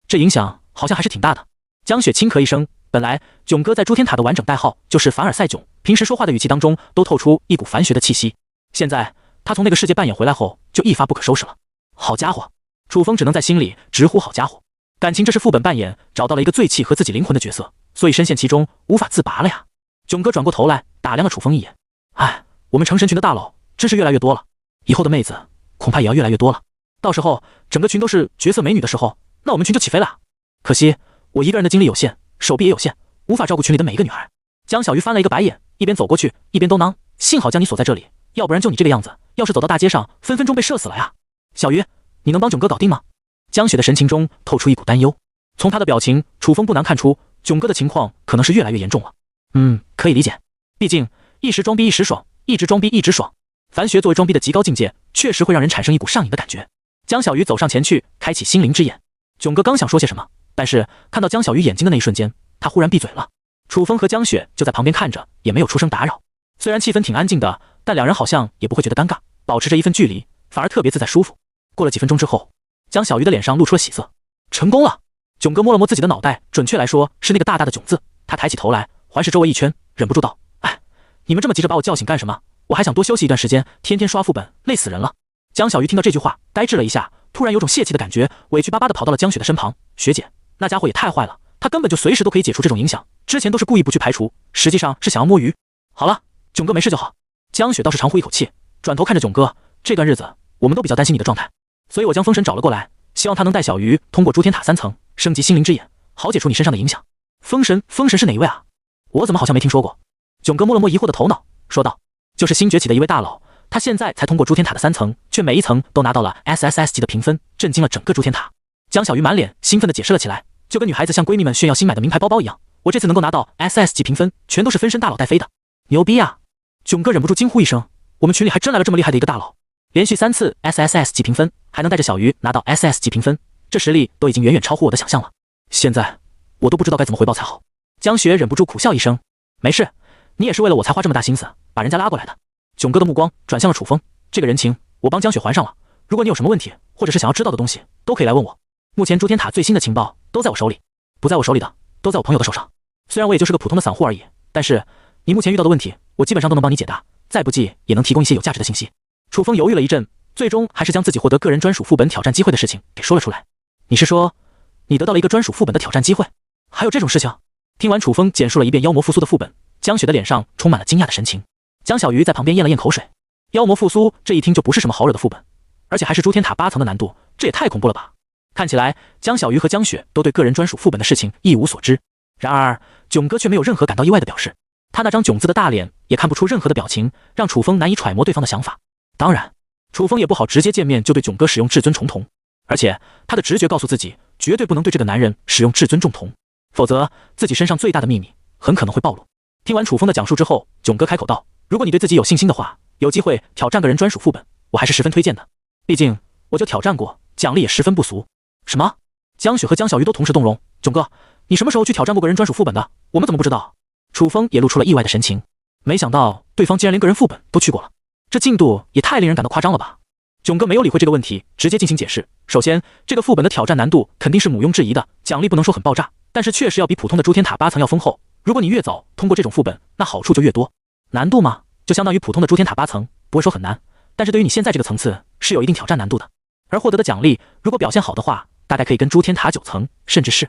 这影响好像还是挺大的。江雪轻咳一声，本来囧哥在诸天塔的完整代号就是凡尔赛囧，平时说话的语气当中都透出一股凡学的气息。现在他从那个世界扮演回来后，就一发不可收拾了。好家伙，楚风只能在心里直呼好家伙，感情这是副本扮演找到了一个最契合自己灵魂的角色，所以深陷其中无法自拔了呀。囧哥转过头来打量了楚风一眼，我们成神群的大佬真是越来越多了，以后的妹子恐怕也要越来越多了，到时候整个群都是绝色美女的时候，那我们群就起飞了。可惜我一个人的精力有限，手臂也有限，无法照顾群里的每一个女孩。江小鱼翻了一个白眼，一边走过去一边嘟囔：幸好将你锁在这里，要不然就你这个样子，要是走到大街上，分分钟被射死了呀。小鱼，你能帮囧哥搞定吗？江雪的神情中透出一股担忧，从他的表情，楚风不难看出囧哥的情况可能是越来越严重了。可以理解，毕竟一时装逼一时爽，一直装逼一直爽。凡学作为装逼的极高境界，确实会让人产生一股上瘾的感觉。江小鱼走上前去，开启心灵之眼。囧哥刚想说些什么，但是看到江小鱼眼睛的那一瞬间，他忽然闭嘴了。楚风和江雪就在旁边看着，也没有出声打扰。虽然气氛挺安静的，但两人好像也不会觉得尴尬，保持着一份距离，反而特别自在舒服。过了几分钟之后，江小鱼的脸上露出了喜色，成功了。囧哥摸了摸自己的脑袋，准确来说是那个大大的囧字。他抬起头来，环视周围一圈，忍不住道：你们这么急着把我叫醒干什么？我还想多休息一段时间，天天刷副本，累死人了。江小鱼听到这句话，呆滞了一下，突然有种泄气的感觉，委屈巴巴地跑到了江雪的身旁。学姐，那家伙也太坏了，他根本就随时都可以解除这种影响，之前都是故意不去排除，实际上是想要摸鱼。好了，囧哥没事就好。江雪倒是长呼一口气，转头看着囧哥，这段日子我们都比较担心你的状态，所以我将风神找了过来，希望他能带小鱼通过诸天塔3层升级心灵之眼，好解除你身上的影响。风神是哪一位啊？我怎么好像没听说过？囧哥摸了摸疑惑的头脑，说道：就是新崛起的一位大佬，他现在才通过诸天塔的3层，却每一层都拿到了 SSS 级的评分，震惊了整个诸天塔。江小鱼满脸兴奋地解释了起来，就跟女孩子向闺蜜们炫耀新买的名牌包包一样，我这次能够拿到 SS 级评分，全都是分身大佬带飞的，牛逼啊！囧哥忍不住惊呼一声，我们群里还真来了这么厉害的一个大佬，连续3次 SSS 级评分，还能带着小鱼拿到 SS 级评分，这实力都已经远远超乎我的想象了。现在我都不知道该怎么回报才好。江雪忍不住苦笑一声，没事，你也是为了我才花这么大心思把人家拉过来的。囧哥的目光转向了楚风，这个人情我帮江雪还上了，如果你有什么问题，或者是想要知道的东西，都可以来问我。目前诸天塔最新的情报都在我手里，不在我手里的都在我朋友的手上。虽然我也就是个普通的散户而已，但是你目前遇到的问题，我基本上都能帮你解答，再不济也能提供一些有价值的信息。楚风犹豫了一阵，最终还是将自己获得个人专属副本挑战机会的事情给说了出来。你是说，你得到了一个专属副本的挑战机会？还有这种事情？听完楚风简述了一遍妖魔复苏的副本，江雪的脸上充满了惊讶的神情。江小鱼在旁边咽了咽口水，妖魔复苏这一听就不是什么好惹的副本，而且还是诸天塔8层的难度，这也太恐怖了吧！看起来江小鱼和江雪都对个人专属副本的事情一无所知。然而囧哥却没有任何感到意外的表示，他那张囧字的大脸也看不出任何的表情，让楚风难以揣摩对方的想法。当然楚风也不好直接见面就对囧哥使用至尊重瞳，而且他的直觉告诉自己绝对不能对这个男人使用至尊重瞳，否则自己身上最大的秘密很可能会暴露。听完楚风的讲述之后，囧哥开口道，如果你对自己有信心的话，有机会挑战个人专属副本，我还是十分推荐的，毕竟我就挑战过，奖励也十分不俗。什么？江雪和江小鱼都同时动容，囧哥，你什么时候去挑战过个人专属副本的？我们怎么不知道？楚风也露出了意外的神情，没想到对方竟然连个人副本都去过了，这进度也太令人感到夸张了吧。囧哥没有理会这个问题，直接进行解释。首先，这个副本的挑战难度肯定是毋庸置疑的，奖励不能说很爆炸，但是确实要比普通的诸天塔8层要丰厚。如果你越早通过这种副本，那好处就越多。难度嘛，就相当于普通的诸天塔8层，不会说很难，但是对于你现在这个层次是有一定挑战难度的。而获得的奖励，如果表现好的话，大概可以跟诸天塔9层甚至是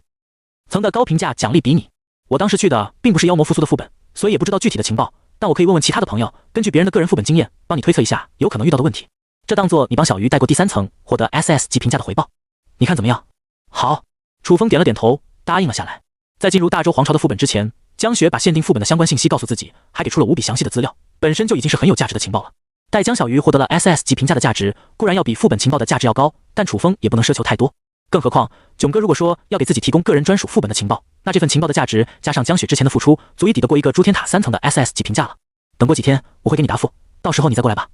层的高评价奖励比拟。我当时去的并不是妖魔复苏的副本，所以也不知道具体的情报，但我可以问问其他的朋友，根据别人的个人副本经验，帮你推测一下有可能遇到的问题，这当做你帮小鱼带过第3层获得 SS 级评价的回报，你看怎么样？好，楚风点了点头，答应了下来。在进入大周皇朝的副本之前，江雪把限定副本的相关信息告诉自己，还给出了无比详细的资料，本身就已经是很有价值的情报了。待江小鱼获得了 SS 级评价的价值，固然要比副本情报的价值要高，但楚风也不能奢求太多。更何况囧哥如果说要给自己提供个人专属副本的情报，那这份情报的价值加上江雪之前的付出，足以抵得过一个诸天塔3层的 SS 级评价了。等过几天我会给你答复，到时候你再过来吧。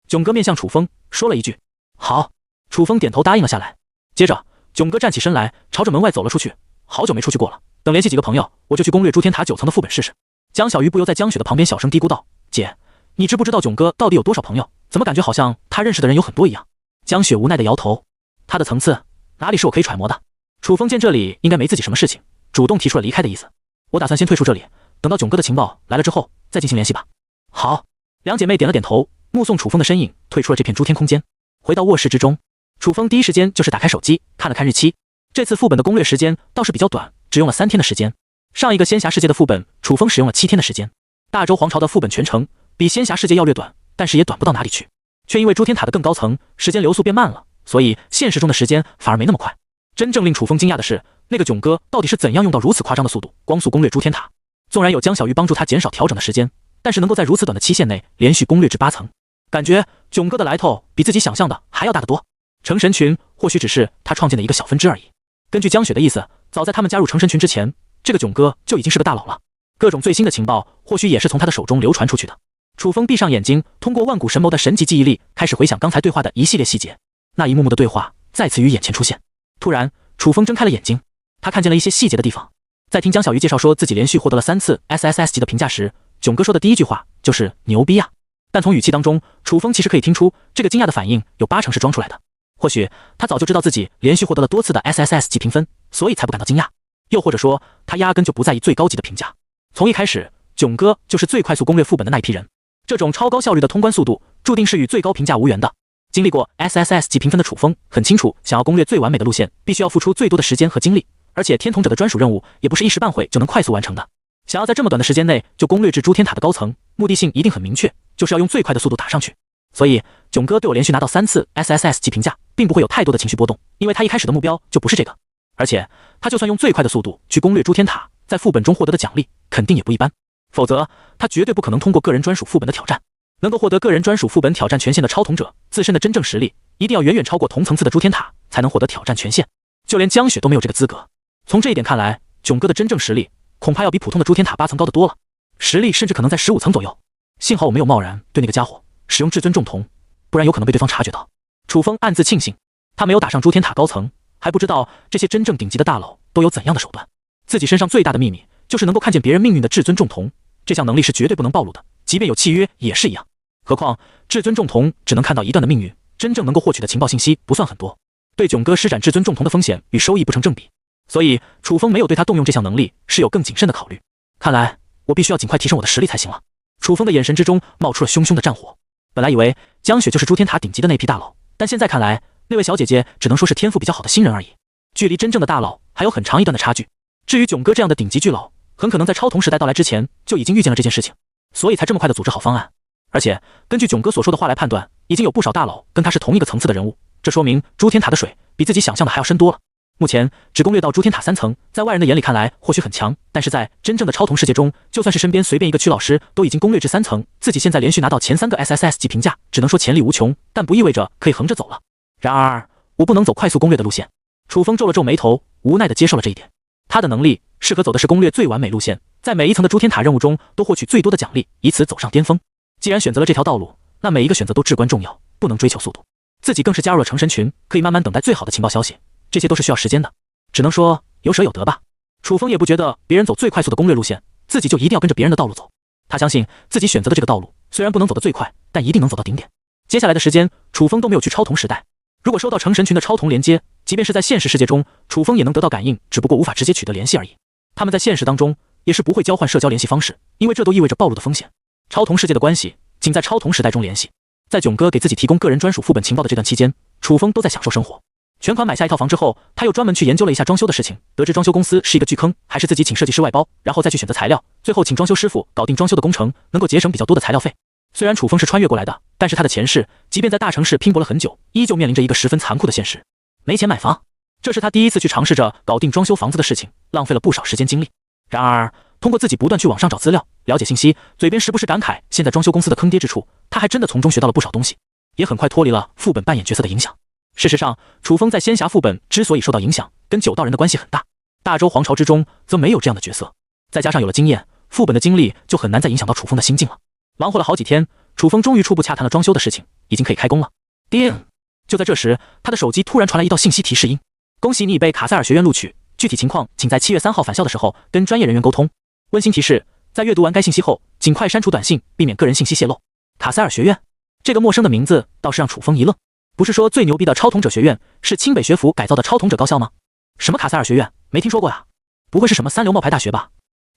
囧哥面向楚风说了一句好，楚风点头答应了下来。接着囧哥站起身来，朝着门外走了出去。好久没出去过了，等联系几个朋友，我就去攻略诸天塔9层的副本试试。江小鱼不由在江雪的旁边小声嘀咕道，姐，你知不知道囧哥到底有多少朋友？怎么感觉好像他认识的人有很多一样？江雪无奈的摇头，他的层次哪里是我可以揣摩的？楚风见这里应该没自己什么事情，主动提出了离开的意思。我打算先退出这里，等到囧哥的情报来了之后再进行联系吧。好，两姐妹点了点头，目送楚风的身影退出了这片诸天空间。回到卧室之中，楚风第一时间就是打开手机看了看日期。这次副本的攻略时间倒是比较短，只用了3天的时间。上一个仙侠世界的副本，楚风使用了7天的时间。大周皇朝的副本全程比仙侠世界要略短，但是也短不到哪里去，却因为诸天塔的更高层，时间流速变慢了，所以现实中的时间反而没那么快。真正令楚风惊讶的是，那个囧哥到底是怎样用到如此夸张的速度，光速攻略诸天塔？纵然有江小鱼帮助他减少调整的时间，但是能够在如此短的期限内连续攻略至8层，感觉囧哥的来头比自己想象的还要大得多。成神群或许只是他创建的一个小分支而已。根据江雪的意思，早在他们加入成神群之前，这个囧哥就已经是个大佬了。各种最新的情报或许也是从他的手中流传出去的。楚风闭上眼睛，通过万古神谋的神级记忆力，开始回想刚才对话的一系列细节。那一幕幕的对话再次于眼前出现。突然，楚风睁开了眼睛，他看见了一些细节的地方。在听江小鱼介绍说自己连续获得了3次 SSS 级的评价时，囧哥说的第一句话就是牛逼啊！但从语气当中，楚风其实可以听出这个惊讶的反应有8成是装出来的。或许他早就知道自己连续获得了多次的 SSS 级评分，所以才不感到惊讶。又或者说，他压根就不在意最高级的评价。从一开始，囧哥就是最快速攻略副本的那一批人。这种超高效率的通关速度，注定是与最高评价无缘的。经历过 SSS 级评分的楚风很清楚，想要攻略最完美的路线，必须要付出最多的时间和精力。而且天童者的专属任务也不是一时半会就能快速完成的。想要在这么短的时间内就攻略至诸天塔的高层，目的性一定很明确，就是要用最快的速度打上去。所以囧哥对我连续拿到3次 SSS 级评价，并不会有太多的情绪波动，因为他一开始的目标就不是这个。而且他就算用最快的速度去攻略诸天塔，在副本中获得的奖励肯定也不一般，否则他绝对不可能通过个人专属副本的挑战。能够获得个人专属副本挑战权限的超统者，自身的真正实力一定要远远超过同层次的诸天塔，才能获得挑战权限。就连江雪都没有这个资格。从这一点看来，囧哥的真正实力恐怕要比普通的诸天塔8层高得多了，实力甚至可能在15层左右。幸好我没有贸然对那个家伙使用至尊重瞳，不然有可能被对方察觉到。楚风暗自庆幸，他没有打上诸天塔高层，还不知道这些真正顶级的大佬都有怎样的手段。自己身上最大的秘密就是能够看见别人命运的至尊重瞳，这项能力是绝对不能暴露的，即便有契约也是一样。何况至尊重瞳只能看到一段的命运，真正能够获取的情报信息不算很多，对囧哥施展至尊重瞳的风险与收益不成正比。所以楚风没有对他动用这项能力，是有更谨慎的考虑。看来我必须要尽快提升我的实力才行了。楚风的眼神之中冒出了汹汹的战火。本来以为江雪就是诸天塔顶级的那批大佬，但现在看来，那位小姐姐只能说是天赋比较好的新人而已，距离真正的大佬还有很长一段的差距。至于囧哥这样的顶级巨佬，很可能在超童时代到来之前就已经预见了这件事情，所以才这么快的组织好方案。而且根据囧哥所说的话来判断，已经有不少大佬跟他是同一个层次的人物，这说明诸天塔的水比自己想象的还要深多了。目前只攻略到诸天塔3层，在外人的眼里看来或许很强，但是在真正的超童世界中，就算是身边随便一个区老师都已经攻略至3层，自己现在连续拿到前3个 SSS 级评价，只能说潜力无穷，但不意味着可以横着走了。然而我不能走快速攻略的路线。楚风皱了皱眉头，无奈地接受了这一点。他的能力适合走的是攻略最完美路线，在每一层的诸天塔任务中都获取最多的奖励，以此走上巅峰。既然选择了这条道路，那每一个选择都至关重要，不能追求速度。自己更是加入了成神群，可以慢慢等待最好的情报消息，这些都是需要时间的，只能说有舍有得吧。楚风也不觉得别人走最快速的攻略路线，自己就一定要跟着别人的道路走。他相信自己选择的这个道路，虽然不能走得最快，但一定能走到顶点。接下来的时间，楚风都没有去超童时代。如果收到成神群的超童连接，即便是在现实世界中，楚风也能得到感应，只不过无法直接取得联系而已。他们在现实当中也是不会交换社交联系方式，因为这都意味着暴露的风险。超童世界的关系仅在超童时代中联系。在囧哥给自己提供个人专属副本情报的这段期间，楚风都在享受生活。全款买下一套房之后，他又专门去研究了一下装修的事情，得知装修公司是一个巨坑，还是自己请设计师外包，然后再去选择材料，最后请装修师傅搞定装修的工程，能够节省比较多的材料费。虽然楚风是穿越过来的，但是他的前世即便在大城市拼搏了很久，依旧面临着一个十分残酷的现实，没钱买房。这是他第一次去尝试着搞定装修房子的事情，浪费了不少时间精力。然而通过自己不断去网上找资料，了解信息，嘴边时不时感慨现在装修公司的坑爹之处，他还真的从中学到了不少东西，也很快脱离了副本扮演角色的影响。事实上，楚风在仙侠副本之所以受到影响，跟九道人的关系很大，大周皇朝之中则没有这样的角色，再加上有了经验，副本的经历就很难再影响到楚风的心境了。忙活了好几天，楚风终于初步洽谈了装修的事情，已经可以开工了。叮！就在这时，他的手机突然传来一道信息提示音：恭喜你已被卡塞尔学院录取，具体情况请在7月3号返校的时候跟专业人员沟通。温馨提示，在阅读完该信息后，尽快删除短信，避免个人信息泄露。卡塞尔学院这个陌生的名字倒是让楚风一愣，不是说最牛逼的超统者学院是清北学府改造的超统者高校吗？什么卡塞尔学院？没听说过呀？不会是什么三流冒牌大学吧？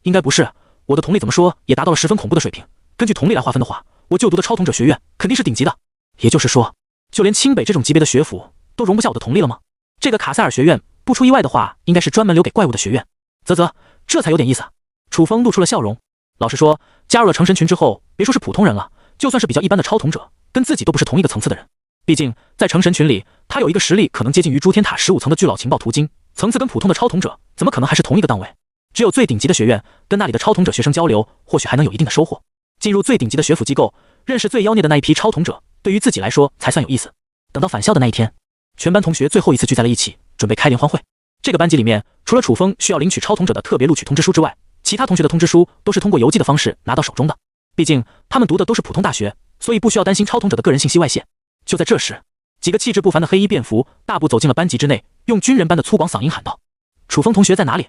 应该不是，我的同力怎么说也达到了十分恐怖的水平，根据同力来划分的话，我就读的超统者学院肯定是顶级的。也就是说，就连清北这种级别的学府都容不下我的同力了吗？这个卡塞尔学院不出意外的话，应该是专门留给怪物的学院。啧，这才有点意思。楚风露出了笑容。老实说，加入了成神群之后，别说是普通人了，就算是比较一般的超统者，跟自己都不是同一个层次的人。毕竟在成神群里，他有一个实力可能接近于诸天塔15层的巨老情报途经，层次跟普通的超统者怎么可能还是同一个档位？只有最顶级的学院跟那里的超统者学生交流，或许还能有一定的收获。进入最顶级的学府机构，认识最妖孽的那一批超统者，对于自己来说才算有意思。等到返校的那一天，全班同学最后一次聚在了一起，准备开联欢会。这个班级里面，除了楚风需要领取超统者的特别录取通知书之外，其他同学的通知书都是通过邮寄的方式拿到手中的。毕竟他们读的都是普通大学，所以不需要担心超统者的个人信息外泄。就在这时，几个气质不凡的黑衣便服大步走进了班级之内，用军人般的粗犷嗓音喊道：楚风同学在哪里？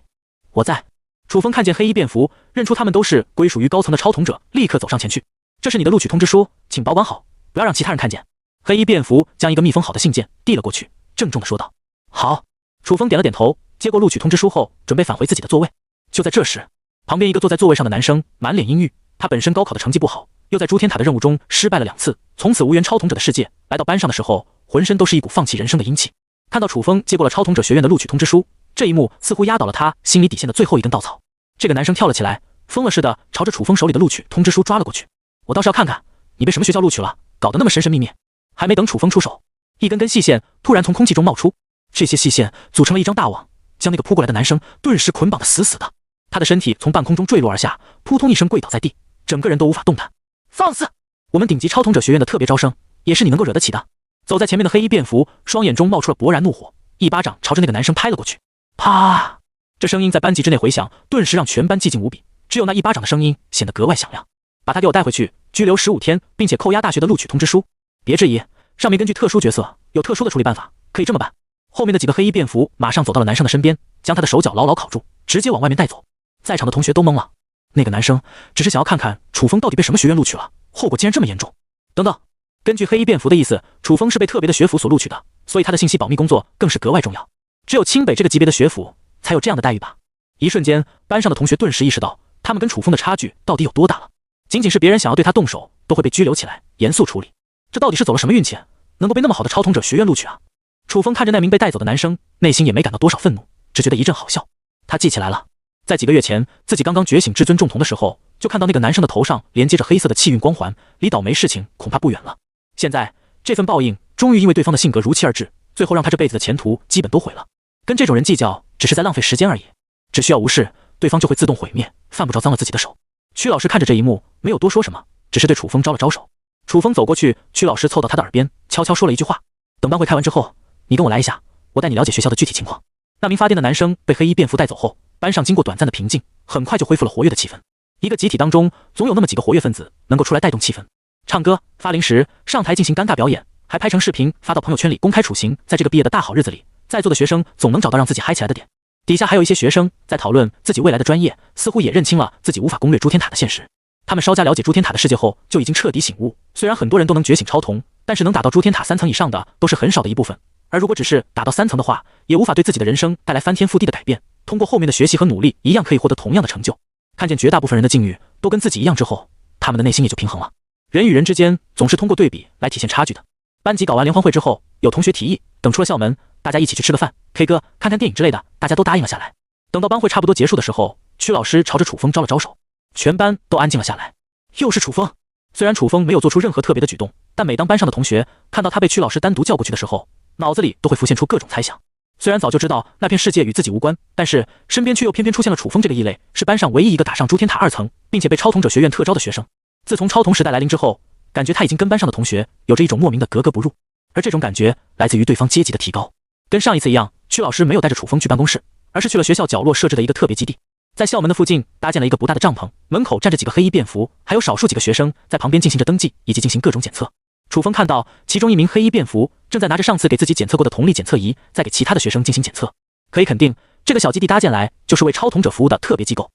我在。楚风看见黑衣便服，认出他们都是归属于高层的超统者，立刻走上前去。这是你的录取通知书，请保管好，不要让其他人看见。黑衣便服将一个密封好的信件递了过去，郑重地说道：好。楚风点了点头，接过录取通知书后，准备返回自己的座位。就在这时，旁边一个坐在座位上的男生满脸阴郁，他本身高考的成绩不好，又在诸天塔的任务中失败了2次，从此无缘超统者的世界。来到班上的时候，浑身都是一股放弃人生的阴气。看到楚风接过了超统者学院的录取通知书，这一幕似乎压倒了他心里底线的最后一根稻草。这个男生跳了起来，疯了似的朝着楚风手里的录取通知书抓了过去。我倒是要看看你被什么学校录取了，搞得那么神神秘秘。还没等楚风出手，一根根细线突然从空气中冒出，这些细线组成了一张大网，将那个扑过来的男生顿时捆绑得死死的。他的身体从半空中坠落而下，扑通一声跪倒在地，整个人都无法动弹。放肆！我们顶级超统者学院的特别招生，也是你能够惹得起的。走在前面的黑衣便服，双眼中冒出了勃然怒火，一巴掌朝着那个男生拍了过去。啪！这声音在班级之内回响，顿时让全班寂静无比，只有那一巴掌的声音显得格外响亮。把他给我带回去，拘留15天，并且扣押大学的录取通知书。别质疑，上面根据特殊角色有特殊的处理办法，可以这么办。后面的几个黑衣便服马上走到了男生的身边，将他的手脚牢牢铐住，直接往外面带走。在场的同学都懵了，那个男生只是想要看看楚风到底被什么学院录取了，后果竟然这么严重。等等，根据黑衣便服的意思，楚风是被特别的学府所录取的，所以他的信息保密工作更是格外重要。只有清北这个级别的学府才有这样的待遇吧。一瞬间，班上的同学顿时意识到他们跟楚风的差距到底有多大了。仅仅是别人想要对他动手，都会被拘留起来，严肃处理。这到底是走了什么运气，能够被那么好的超统者学院录取啊？楚风看着那名被带走的男生，内心也没感到多少愤怒，只觉得一阵好笑。他记起来了，在几个月前，自己刚刚觉醒至尊重瞳的时候，就看到那个男生的头上连接着黑色的气运光环，离倒霉事情恐怕不远了。现在这份报应终于因为对方的性格如期而至，最后让他这辈子的前途基本都毁了。跟这种人计较，只是在浪费时间而已。只需要无视，对方就会自动毁灭，犯不着脏了自己的手。曲老师看着这一幕，没有多说什么，只是对楚风招了招手。楚风走过去，曲老师凑到他的耳边，悄悄说了一句话：“等班会开完之后，你跟我来一下，我带你了解学校的具体情况。”那名发癫的男生被黑衣便服带走后，班上经过短暂的平静，很快就恢复了活跃的气氛。一个集体当中，总有那么几个活跃分子能够出来带动气氛，唱歌、发零食、上台进行尴尬表演，还拍成视频发到朋友圈里公开处刑。在这个毕业的大好日子里，在座的学生总能找到让自己嗨起来的点。底下还有一些学生在讨论自己未来的专业，似乎也认清了自己无法攻略诸天塔的现实。他们稍加了解诸天塔的世界后，就已经彻底醒悟。虽然很多人都能觉醒超瞳，但是能打到诸天塔3层以上的都是很少的一部分。而如果只是打到3层的话，也无法对自己的人生带来翻天覆地的改变。通过后面的学习和努力，一样可以获得同样的成就。看见绝大部分人的境遇都跟自己一样之后，他们的内心也就平衡了。人与人之间总是通过对比来体现差距的。班级搞完联欢会之后，有同学提议，等出了校门，大家一起去吃个饭、K 歌、看看电影之类的，大家都答应了下来。等到班会差不多结束的时候，曲老师朝着楚风招了招手，全班都安静了下来。又是楚风。虽然楚风没有做出任何特别的举动，但每当班上的同学看到他被曲老师单独叫过去的时候，脑子里都会浮现出各种猜想。虽然早就知道那片世界与自己无关，但是身边却又偏偏出现了楚风这个异类，是班上唯一一个打上诸天塔2层，并且被超统者学院特招的学生。自从超统时代来临之后，感觉他已经跟班上的同学有着一种莫名的格格不入，而这种感觉来自于对方阶级的提高。跟上一次一样，曲老师没有带着楚风去办公室，而是去了学校角落设置的一个特别基地。在校门的附近搭建了一个不大的帐篷，门口站着几个黑衣便服，还有少数几个学生在旁边进行着登记以及进行各种检测。楚风看到其中一名黑衣便服正在拿着上次给自己检测过的瞳力检测仪，在给其他的学生进行检测。可以肯定，这个小基地搭建来就是为超统者服务的特别机构。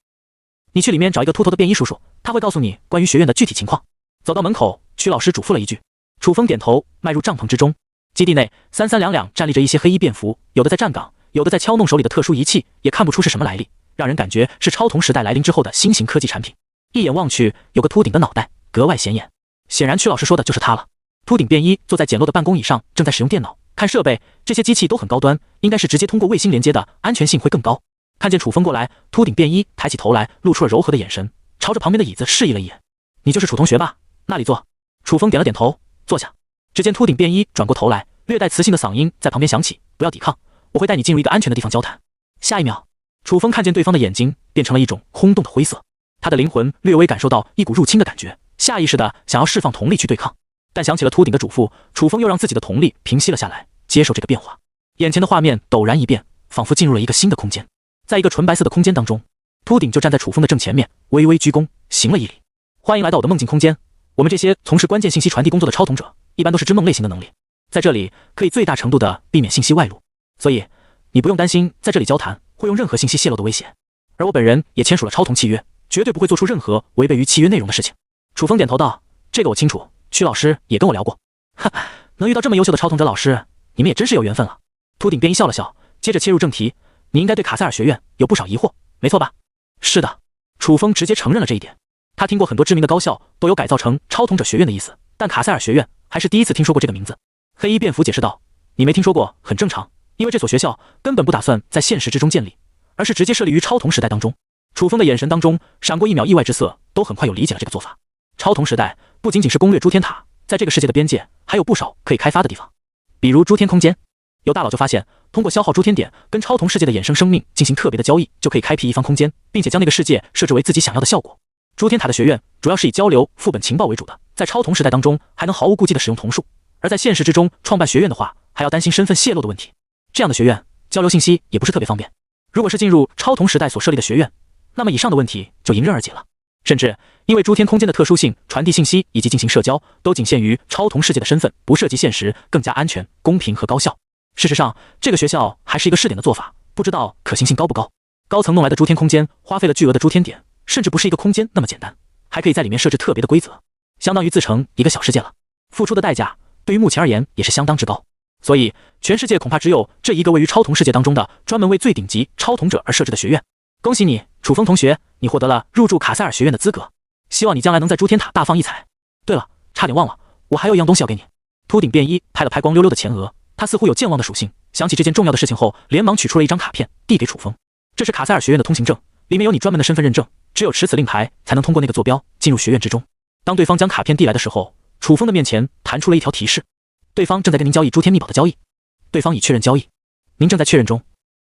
你去里面找一个秃头的便衣叔叔，他会告诉你关于学院的具体情况。走到门口，曲老师嘱咐了一句。楚风点头，迈入帐篷之中。基地内三三两两站立着一些黑衣便服，有的在站岗，有的在敲弄手里的特殊仪器，也看不出是什么来历，让人感觉是超统时代来临之后的新型科技产品。一眼望去，有个秃顶的脑袋，格外显眼。显然曲老师说的就是他了。秃顶便衣坐在简陋的办公椅上，正在使用电脑看设备，这些机器都很高端，应该是直接通过卫星连接的，安全性会更高。看见楚风过来，秃顶便衣抬起头来，露出了柔和的眼神，朝着旁边的椅子示意了一眼。你就是楚同学吧？那里坐。楚风点了点头，坐下。只见秃顶便衣转过头来，略带磁性的嗓音在旁边响起，不要抵抗，我会带你进入一个安全的地方交谈。下一秒，楚风看见对方的眼睛变成了一种空洞的灰色，他的灵魂略微感受到一股入侵的感觉，下意识的想要释放瞳力去对抗，但想起了秃顶的嘱咐，楚风又让自己的瞳力平息了下来，接受这个变化。眼前的画面陡然一变，仿佛进入了一个新的空间。在一个纯白色的空间当中，秃顶就站在楚风的正前面，微微鞠躬，行了一礼。欢迎来到我的梦境空间，我们这些从事关键信息传递工作的超统者，一般都是知梦类型的能力，在这里可以最大程度的避免信息外露，所以你不用担心在这里交谈会用任何信息泄露的危险。而我本人也签署了超同契约，绝对不会做出任何违背于契约内容的事情。楚风点头道：这个我清楚，曲老师也跟我聊过。哈，能遇到这么优秀的超统者老师，你们也真是有缘分了。秃顶便衣笑了笑，接着切入正题，你应该对卡塞尔学院有不少疑惑，没错吧？是的，楚风直接承认了这一点。他听过很多知名的高校都有改造成超统者学院的意思，但卡塞尔学院还是第一次听说过这个名字。黑衣便服解释道：你没听说过很正常，因为这所学校根本不打算在现实之中建立，而是直接设立于超同时代当中。楚风的眼神当中闪过一秒意外之色，都很快有理解了这个做法。超同时代不仅仅是攻略诸天塔，在这个世界的边界还有不少可以开发的地方，比如诸天空间。有大佬就发现，通过消耗诸天点跟超同世界的衍生生命进行特别的交易，就可以开辟一方空间，并且将那个世界设置为自己想要的效果。诸天塔的学院主要是以交流副本情报为主的，在超童时代当中还能毫无顾忌地使用童术，而在现实之中创办学院的话，还要担心身份泄露的问题。这样的学院交流信息也不是特别方便。如果是进入超童时代所设立的学院，那么以上的问题就迎刃而解了。甚至因为诸天空间的特殊性，传递信息以及进行社交都仅限于超童世界的身份，不涉及现实，更加安全、公平和高效。事实上，这个学校还是一个试点的做法，不知道可行性高不高。高层弄来的诸天空间花费了巨额的诸天点，甚至不是一个空间那么简单，还可以在里面设置特别的规则，相当于自成一个小世界了。付出的代价对于目前而言也是相当之高，所以全世界恐怕只有这一个位于超童世界当中的专门为最顶级超童者而设置的学院。恭喜你，楚风同学，你获得了入驻卡塞尔学院的资格，希望你将来能在诸天塔大放异彩。对了，差点忘了，我还有一样东西要给你。秃顶便衣拍了拍光溜溜的前额，他似乎有健忘的属性，想起这件重要的事情后，连忙取出了一张卡片递给楚风。这是卡塞尔学院的通行证，里面有你专门的身份认证，只有持此令牌才能通过那个坐标进入学院之中。当对方将卡片递来的时候，楚风的面前弹出了一条提示，对方正在跟您交易诸天秘宝的交易，对方已确认交易，您正在确认中。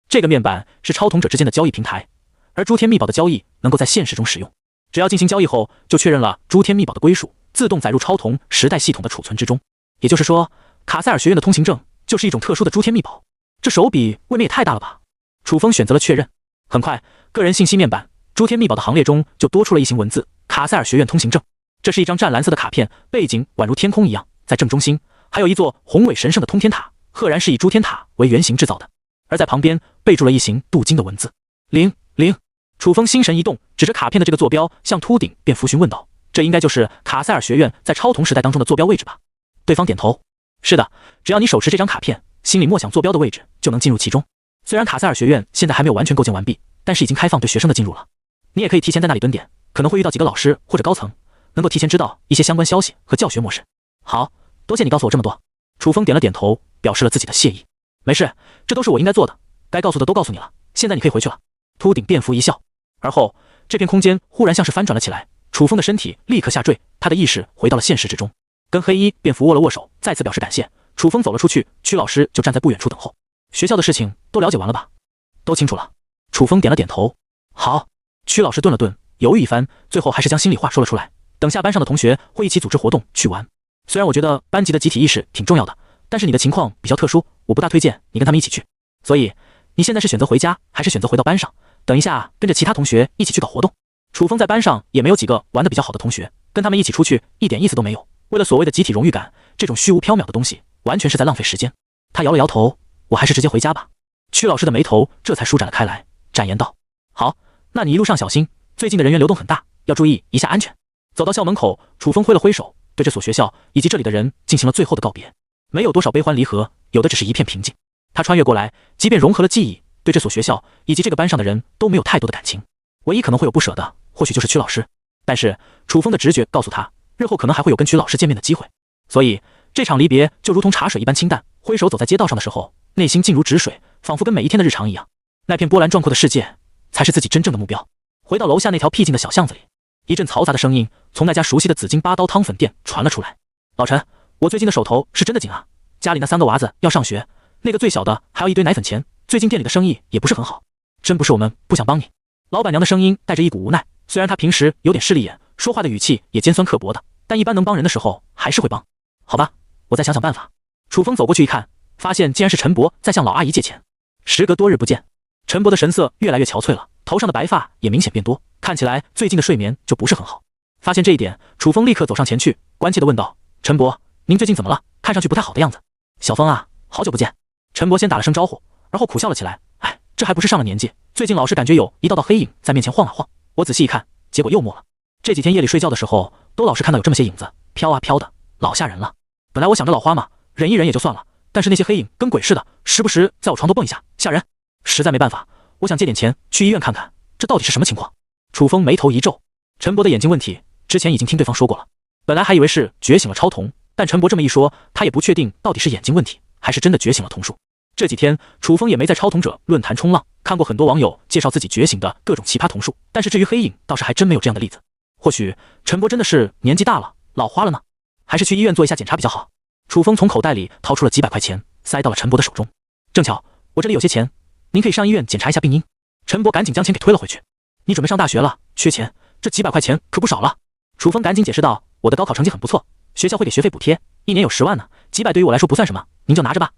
这个面板是超童者之间的交易平台，而诸天秘宝的交易能够在现实中使用，只要进行交易后就确认了诸天秘宝的归属，自动载入超童时代系统的储存之中。也就是说，卡塞尔学院的通行证就是一种特殊的诸天秘宝，这手笔未免也太大了吧。楚风选择了确认。很快，个人信息面板诸天秘宝的行列中就多出了一行文字：卡塞尔学院通行证。这是一张湛蓝色的卡片，背景宛如天空一样，在正中心还有一座宏伟神圣的通天塔，赫然是以诸天塔为原型制造的。而在旁边备注了一行镀金的文字：000。楚风心神一动，指着卡片的这个坐标向秃顶便服询问道：这应该就是卡塞尔学院在超童时代当中的坐标位置吧？对方点头：是的，只要你手持这张卡片，心里默想坐标的位置，就能进入其中。虽然卡塞尔学院现在还没有完全构建完毕，但是已经开放对学生的进入了。你也可以提前在那里蹲点，可能会遇到几个老师或者高层，能够提前知道一些相关消息和教学模式。好，多谢你告诉我这么多。楚风点了点头，表示了自己的谢意。没事，这都是我应该做的，该告诉的都告诉你了，现在你可以回去了。秃顶便服一笑，而后这片空间忽然像是翻转了起来，楚风的身体立刻下坠，他的意识回到了现实之中，跟黑衣便服握了握手，再次表示感谢。楚风走了出去，曲老师就站在不远处等候。学校的事情都了解完了吧？都清楚了。楚风点了点头。好。曲老师顿了顿，犹豫一番，最后还是将心里话说了出来。等下班上的同学会一起组织活动去玩。虽然我觉得班级的集体意识挺重要的，但是你的情况比较特殊，我不大推荐你跟他们一起去。所以你现在是选择回家，还是选择回到班上，等一下跟着其他同学一起去搞活动？楚风在班上也没有几个玩得比较好的同学，跟他们一起出去一点意思都没有。为了所谓的集体荣誉感，这种虚无缥缈的东西完全是在浪费时间。他摇了摇头，我还是直接回家吧。曲老师的眉头这才舒展了开来，展言道：好，那你一路上小心，最近的人员流动很大，要注意一下安全。走到校门口，楚风挥了挥手，对这所学校以及这里的人进行了最后的告别。没有多少悲欢离合，有的只是一片平静。他穿越过来，即便融合了记忆，对这所学校以及这个班上的人都没有太多的感情。唯一可能会有不舍的，或许就是曲老师。但是楚风的直觉告诉他，日后可能还会有跟曲老师见面的机会。所以这场离别就如同茶水一般清淡。挥手走在街道上的时候，内心静如止水，仿佛跟每一天的日常一样。那片波澜壮阔的世界才是自己真正的目标。回到楼下那条僻静的小巷子里，一阵嘈杂的声音从那家熟悉的紫金八刀汤粉店传了出来。老陈，我最近的手头是真的紧啊，家里那3个娃子要上学，那个最小的还要一堆奶粉钱，最近店里的生意也不是很好。真不是我们不想帮你。老板娘的声音带着一股无奈，虽然她平时有点势利眼，说话的语气也尖酸刻薄的，但一般能帮人的时候还是会帮。好吧，我再想想办法。楚风走过去一看，发现竟然是陈伯在向老阿姨借钱。时隔多日不见，陈伯的神色越来越憔悴了，头上的白发也明显变多，看起来最近的睡眠就不是很好。发现这一点，楚风立刻走上前去，关切地问道：陈伯，您最近怎么了？看上去不太好的样子。小风啊，好久不见。陈伯先打了声招呼，而后苦笑了起来。哎，这还不是上了年纪，最近老是感觉有一道道黑影在面前晃啊晃，我仔细一看，结果又没了。这几天夜里睡觉的时候，都老是看到有这么些影子飘啊飘的，老吓人了。本来我想着老花嘛，忍一忍也就算了，但是那些黑影跟鬼似的，时不时在我床头蹦一下，吓人。实在没办法，我想借点钱去医院看看，这到底是什么情况？楚风眉头一皱，陈伯的眼睛问题之前已经听对方说过了，本来还以为是觉醒了超童，但陈伯这么一说，他也不确定到底是眼睛问题，还是真的觉醒了童术。这几天楚风也没在超童者论坛冲浪，看过很多网友介绍自己觉醒的各种奇葩童术，但是至于黑影倒是还真没有这样的例子。或许陈伯真的是年纪大了，老花了呢，还是去医院做一下检查比较好。楚风从口袋里掏出了几百块钱，塞到了陈伯的手中。正巧我这里有些钱，您可以上医院检查一下病因。陈伯赶紧将钱给推了回去。你准备上大学了，缺钱，这几百块钱可不少了。楚风赶紧解释道：“我的高考成绩很不错，学校会给学费补贴，1年有10万呢，几百对于我来说不算什么，您就拿着吧。”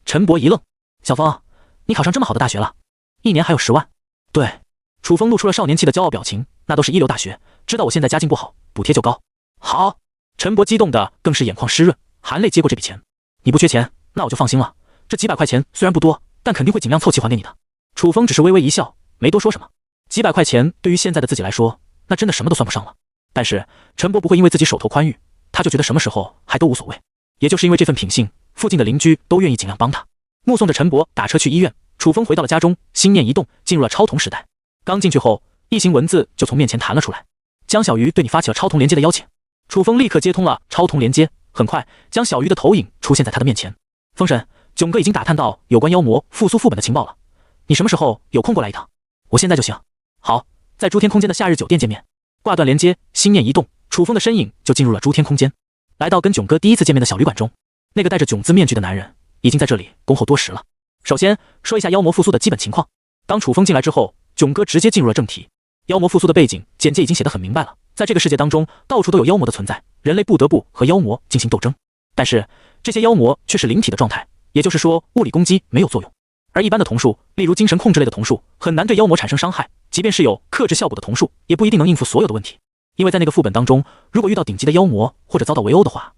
陈博一愣：“小风，你考上这么好的大学了，1年还有10万？”对，楚风露出了少年气的骄傲表情，那都是一流大学，知道我现在家境不好，补贴就高。好，陈博激动的更是眼眶湿润，含泪接过这笔钱。你不缺钱，那我就放心了。这几百块钱虽然不多，但肯定会尽量凑齐还给你的。楚风只是微微一笑，没多说什么。几百块钱对于现在的自己来说，那真的什么都算不上了。但是陈博不会因为自己手头宽裕，他就觉得什么时候还都无所谓。也就是因为这份品性，附近的邻居都愿意尽量帮他。目送着陈博打车去医院，楚风回到了家中，心念一动，进入了超童时代。刚进去后，一行文字就从面前弹了出来：江小鱼对你发起了超童连接的邀请。楚风立刻接通了超童连接，很快江小鱼的投影出现在他的面前。风神，囧哥已经打探到有关妖魔复苏副本的情报了，你什么时候有空过来一趟？我现在就行。好，在诸天空间的夏日酒店见面。挂断连接，心念一动，楚风的身影就进入了诸天空间，来到跟囧哥第一次见面的小旅馆中。那个戴着囧字面具的男人已经在这里恭候多时了。首先说一下妖魔复苏的基本情况。当楚风进来之后，囧哥直接进入了正题。妖魔复苏的背景简介已经写得很明白了，在这个世界当中，到处都有妖魔的存在，人类不得不和妖魔进行斗争。但是这些妖魔却是灵体的状态，也就是说物理攻击没有作用。而一般的瞳术，例如精神控制类的瞳术，很难对妖魔产生伤害，即便是有克制效果的瞳术，也不一定能应付所有的问题。因为在那个副本当中，如果遇到顶级的妖魔或者遭到围殴的话，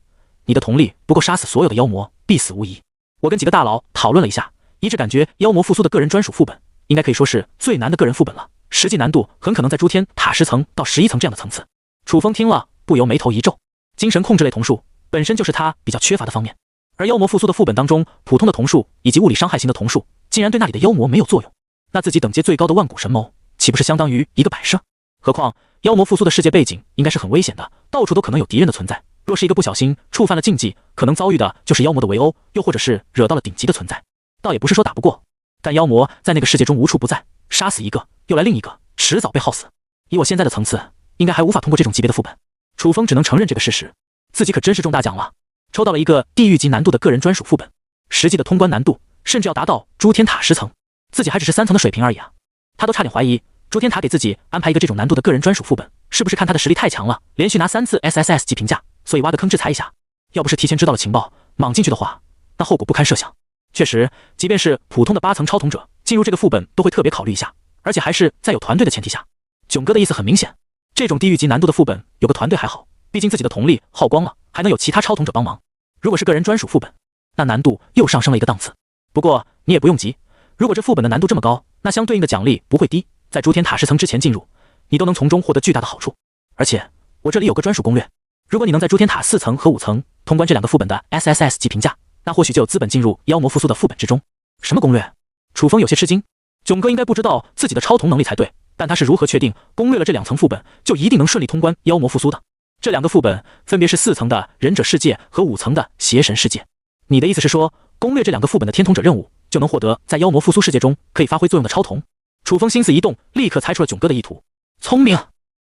你的瞳力不够杀死所有的妖魔，必死无疑。我跟几个大佬讨论了一下，一致感觉妖魔复苏的个人专属副本应该可以说是最难的个人副本了，实际难度很可能在诸天塔10层到11层这样的层次。楚风听了不由眉头一皱，精神控制类瞳术本身就是他比较缺乏的方面，而妖魔复苏的副本当中，普通的瞳术以及物理伤害型的瞳术竟然对那里的妖魔没有作用，那自己等阶最高的万古神谋岂不是相当于一个摆设？何况妖魔复苏的世界背景应该是很危险的，到处都可能有敌人的存在，若是一个不小心触犯了禁忌，可能遭遇的就是妖魔的围殴，又或者是惹到了顶级的存在。倒也不是说打不过，但妖魔在那个世界中无处不在，杀死一个又来另一个，迟早被耗死。以我现在的层次，应该还无法通过这种级别的副本。楚风只能承认这个事实，自己可真是中大奖了，抽到了一个地狱级难度的个人专属副本，实际的通关难度甚至要达到诸天塔10层，自己还只是3层的水平而已啊！他都差点怀疑诸天塔给自己安排一个这种难度的个人专属副本，是不是看他的实力太强了，连续拿3次 SSS 级评价，所以挖个坑制裁一下。要不是提前知道了情报，莽进去的话，那后果不堪设想。确实，即便是普通的8层超童者进入这个副本都会特别考虑一下，而且还是在有团队的前提下。囧哥的意思很明显，这种地狱级难度的副本有个团队还好，毕竟自己的瞳力耗光了，还能有其他超童者帮忙。如果是个人专属副本，那难度又上升了一个档次。不过你也不用急，如果这副本的难度这么高，那相对应的奖励不会低，在诸天塔10层之前进入，你都能从中获得巨大的好处。而且我这里有个专属攻略，如果你能在诸天塔4层和5层通关这2个副本的 SSS 级评价，那或许就有资本进入妖魔复苏的副本之中。什么攻略？楚风有些吃惊，囧哥应该不知道自己的超童能力才对，但他是如何确定攻略了这2层副本就一定能顺利通关妖魔复苏的？这2个副本分别是4层的忍者世界和5层的邪神世界。你的意思是说，攻略这2个副本的天童者任务，就能获得在妖魔复苏世界中可以发挥作用的超童？楚风心思一动，立刻猜出了囧哥的意图。聪明！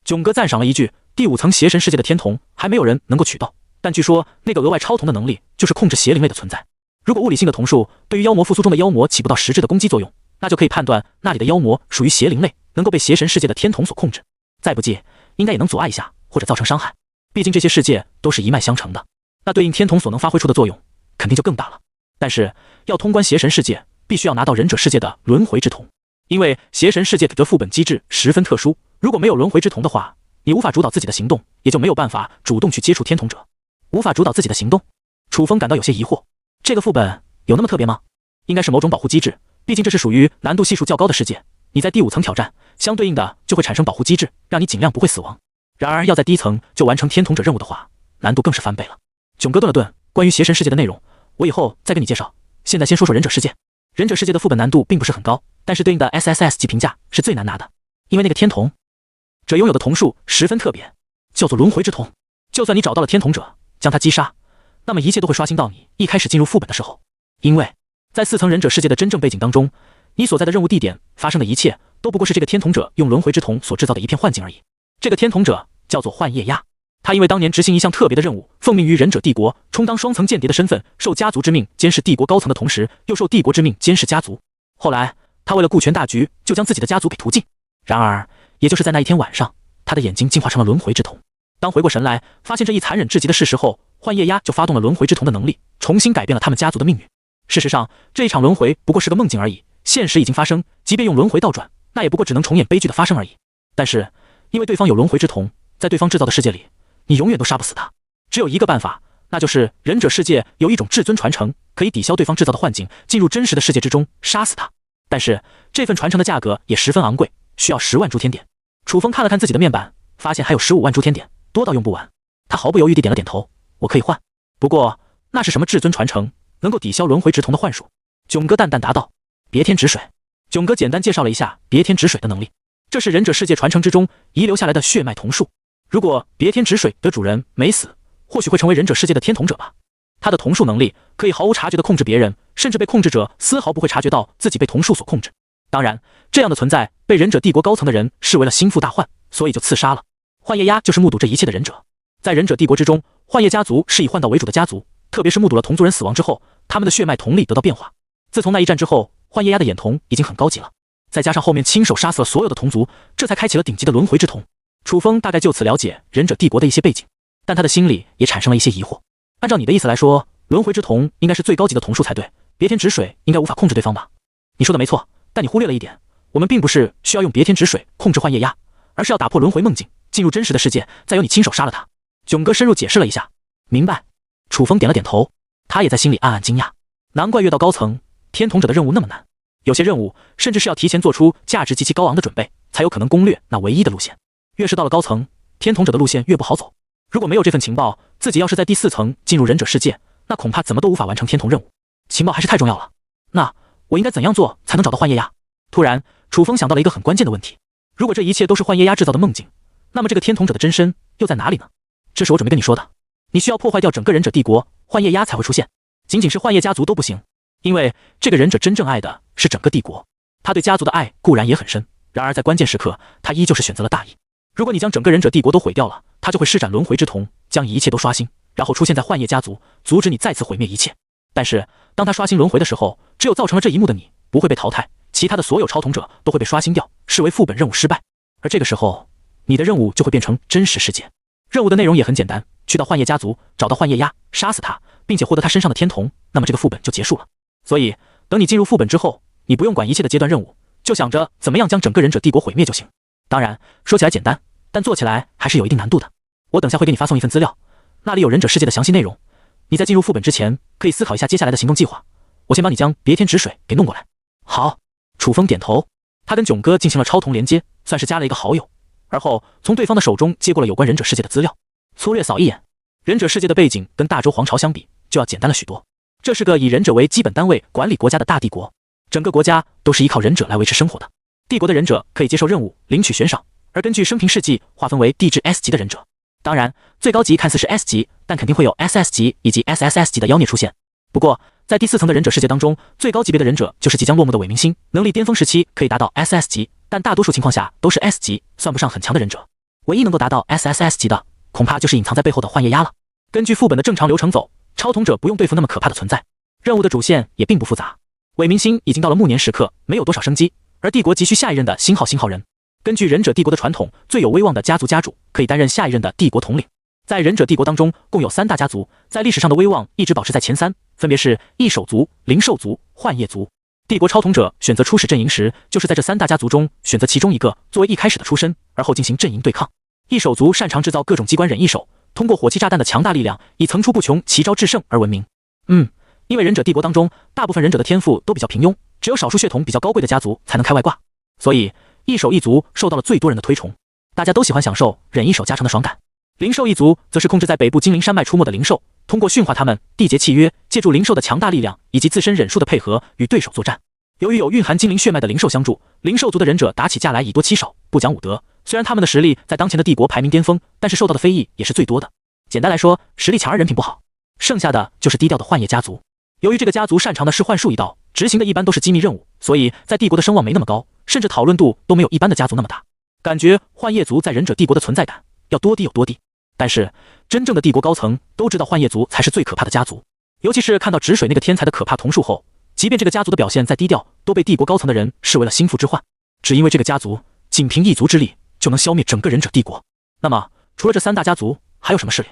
囧哥赞赏了一句，第5层邪神世界的天童还没有人能够取到，但据说那个额外超童的能力就是控制邪灵类的存在。如果物理性的瞳术对于妖魔复苏中的妖魔起不到实质的攻击作用，那就可以判断那里的妖魔属于邪灵类，能够被邪神世界的天童所控制。再不济，应该也能阻碍一下或者造成伤害。毕竟这些世界都是一脉相承的，那对应天童所能发挥出的作用肯定就更大了。但是要通关邪神世界，必须要拿到忍者世界的轮回之瞳，因为邪神世界的副本机制十分特殊，如果没有轮回之瞳的话，你无法主导自己的行动，也就没有办法主动去接触天童者。无法主导自己的行动，楚风感到有些疑惑。这个副本有那么特别吗？应该是某种保护机制，毕竟这是属于难度系数较高的世界，你在第5层挑战，相对应的就会产生保护机制，让你尽量不会死亡。然而要在第1层就完成天童者任务的话，难度更是翻倍了。囧哥顿了顿，关于邪神世界的内容，我以后再跟你介绍。现在先说说忍者世界。忍者世界的副本难度并不是很高，但是对应的 SSS 级评价是最难拿的，因为那个天童者拥有的瞳术十分特别，叫做轮回之瞳。就算你找到了天童者，将他击杀，那么一切都会刷新到你一开始进入副本的时候。因为在4层忍者世界的真正背景当中，你所在的任务地点发生的一切都不过是这个天童者用轮回之瞳所制造的一片幻境而已。这个天童者叫做幻夜鸦，他因为当年执行一项特别的任务，奉命于忍者帝国，充当双层间谍的身份，受家族之命监视帝国高层的同时，又受帝国之命监视家族。后来他为了顾全大局，就将自己的家族给屠尽。然而也就是在那一天晚上，他的眼睛进化成了轮回之瞳。当回过神来，发现这一残忍至极的事实后，幻夜鸦就发动了轮回之瞳的能力，重新改变了他们家族的命运。事实上，这一场轮回不过是个梦境而已，现实已经发生，即便用轮回倒转，那也不过只能重演悲剧的发生而已。但是，因为对方有轮回之瞳，在对方制造的世界里，你永远都杀不死他。只有一个办法，那就是忍者世界有一种至尊传承，可以抵消对方制造的幻境，进入真实的世界之中，杀死他。但是这份传承的价格也十分昂贵，需要10万诸天点。楚风看了看自己的面板，发现还有15万诸天点，多到用不完。他毫不犹豫地点了点头，我可以换。不过那是什么至尊传承，能够抵消轮回之瞳的幻术？囧哥淡淡答道：别天止水。囧哥简单介绍了一下别天止水的能力，这是忍者世界传承之中遗留下来的血脉瞳术。如果别天止水的主人没死，或许会成为忍者世界的天瞳者吧。他的瞳术能力可以毫无察觉地控制别人，甚至被控制者丝毫不会察觉到自己被瞳术所控制。当然，这样的存在被忍者帝国高层的人视为了心腹大患，所以就刺杀了。幻夜鸦就是目睹这一切的忍者。在忍者帝国之中，幻夜家族是以幻道为主的家族，特别是目睹了同族人死亡之后，他们的血脉瞳力得到变化。自从那一战之后，幻夜鸦的眼瞳已经很高级了，再加上后面亲手杀死了所有的同族，这才开启了顶级的轮回之瞳。楚风大概就此了解忍者帝国的一些背景，但他的心里也产生了一些疑惑。按照你的意思来说，轮回之瞳应该是最高级的瞳术才对，别天止水应该无法控制对方吧？你说的没错，但你忽略了一点，我们并不是需要用别天止水控制幻夜鸦，而是要打破轮回梦境，进入真实的世界，再由你亲手杀了他。囧哥深入解释了一下。明白。楚风点了点头，他也在心里暗暗惊讶，难怪越到高层，天瞳者的任务那么难，有些任务甚至是要提前做出价值极其高昂的准备，才有可能攻略那唯一的路线。越是到了高层，天瞳者的路线越不好走。如果没有这份情报，自己要是在第4层进入忍者世界，那恐怕怎么都无法完成天瞳任务。情报还是太重要了。那我应该怎样做才能找到幻夜鸦？突然，楚风想到了一个很关键的问题：如果这一切都是幻夜鸦制造的梦境，那么这个天瞳者的真身又在哪里呢？这是我准备跟你说的，你需要破坏掉整个忍者帝国，幻夜鸦才会出现。仅仅是幻夜家族都不行，因为这个忍者真正爱的是整个帝国。他对家族的爱固然也很深，然而在关键时刻，他依旧是选择了大义。如果你将整个忍者帝国都毁掉了，他就会施展轮回之瞳，将一切都刷新，然后出现在幻夜家族，阻止你再次毁灭一切。但是当他刷新轮回的时候，只有造成了这一幕的你不会被淘汰，其他的所有超统者都会被刷新掉，视为副本任务失败。而这个时候，你的任务就会变成真实世界。任务的内容也很简单，去到幻夜家族，找到幻夜鸦，杀死他，并且获得他身上的天瞳，那么这个副本就结束了。所以等你进入副本之后，你不用管一切的阶段任务，就想着怎么样将整个忍者帝国毁灭就行。当然说起来简单，但做起来还是有一定难度的。我等下会给你发送一份资料，那里有忍者世界的详细内容，你在进入副本之前可以思考一下接下来的行动计划。我先帮你将别天止水给弄过来。好。楚风点头，他跟囧哥进行了超瞳连接，算是加了一个好友，而后从对方的手中接过了有关忍者世界的资料，粗略扫一眼，忍者世界的背景跟大周皇朝相比就要简单了许多。这是个以忍者为基本单位管理国家的大帝国，整个国家都是依靠忍者来维持生活的。帝国的忍者可以接受任务，领取悬赏，而根据生平事迹划分为 D 至 S 级的忍者。当然，最高级看似是 S 级，但肯定会有 SS 级以及 SSS 级的妖孽出现。不过，在第4层的忍者世界当中，最高级别的忍者就是即将落幕的伪明星，能力巅峰时期可以达到 SS 级，但大多数情况下都是 S 级，算不上很强的忍者。唯一能够达到 SSS 级的，恐怕就是隐藏在背后的幻夜鸦了。根据副本的正常流程走，超统者不用对付那么可怕的存在。任务的主线也并不复杂，伪明星已经到了暮年时刻，没有多少生机，而帝国急需下一任的新号人。根据忍者帝国的传统，最有威望的家族家主可以担任下一任的帝国统领。在忍者帝国当中，共有3大家族，在历史上的威望一直保持在前3，分别是异手族、灵兽族、幻夜族。帝国超统者选择初始阵营时，就是在这3大家族中选择其中一个作为一开始的出身，而后进行阵营对抗。异手族擅长制造各种机关忍一手，通过火气炸弹的强大力量，以层出不穷、奇招制胜而闻名。因为忍者帝国当中，大部分忍者的天赋都比较平庸，只有少数血统比较高贵的家族才能开外挂，所以异手一族受到了最多人的推崇，大家都喜欢享受忍一手加成的爽感。灵兽一族则是控制在北部精灵山脉出没的灵兽，通过驯化它们，缔结契约，借助灵兽的强大力量以及自身忍术的配合与对手作战。由于有蕴含精灵血脉的灵兽相助，灵兽族的忍者打起架来以多欺少，不讲武德。虽然他们的实力在当前的帝国排名巅峰，但是受到的非议也是最多的。简单来说，实力强而人品不好。剩下的就是低调的幻夜家族。由于这个家族擅长的是幻术一道，执行的一般都是机密任务，所以在帝国的声望没那么高，甚至讨论度都没有一般的家族那么大。感觉幻夜族在忍者帝国的存在感要多低有多低。但是真正的帝国高层都知道幻夜族才是最可怕的家族，尤其是看到止水那个天才的可怕瞳术后，即便这个家族的表现再低调，都被帝国高层的人视为了心腹之患。只因为这个家族仅凭一族之力就能消灭整个忍者帝国，那么除了这三大家族，还有什么势力？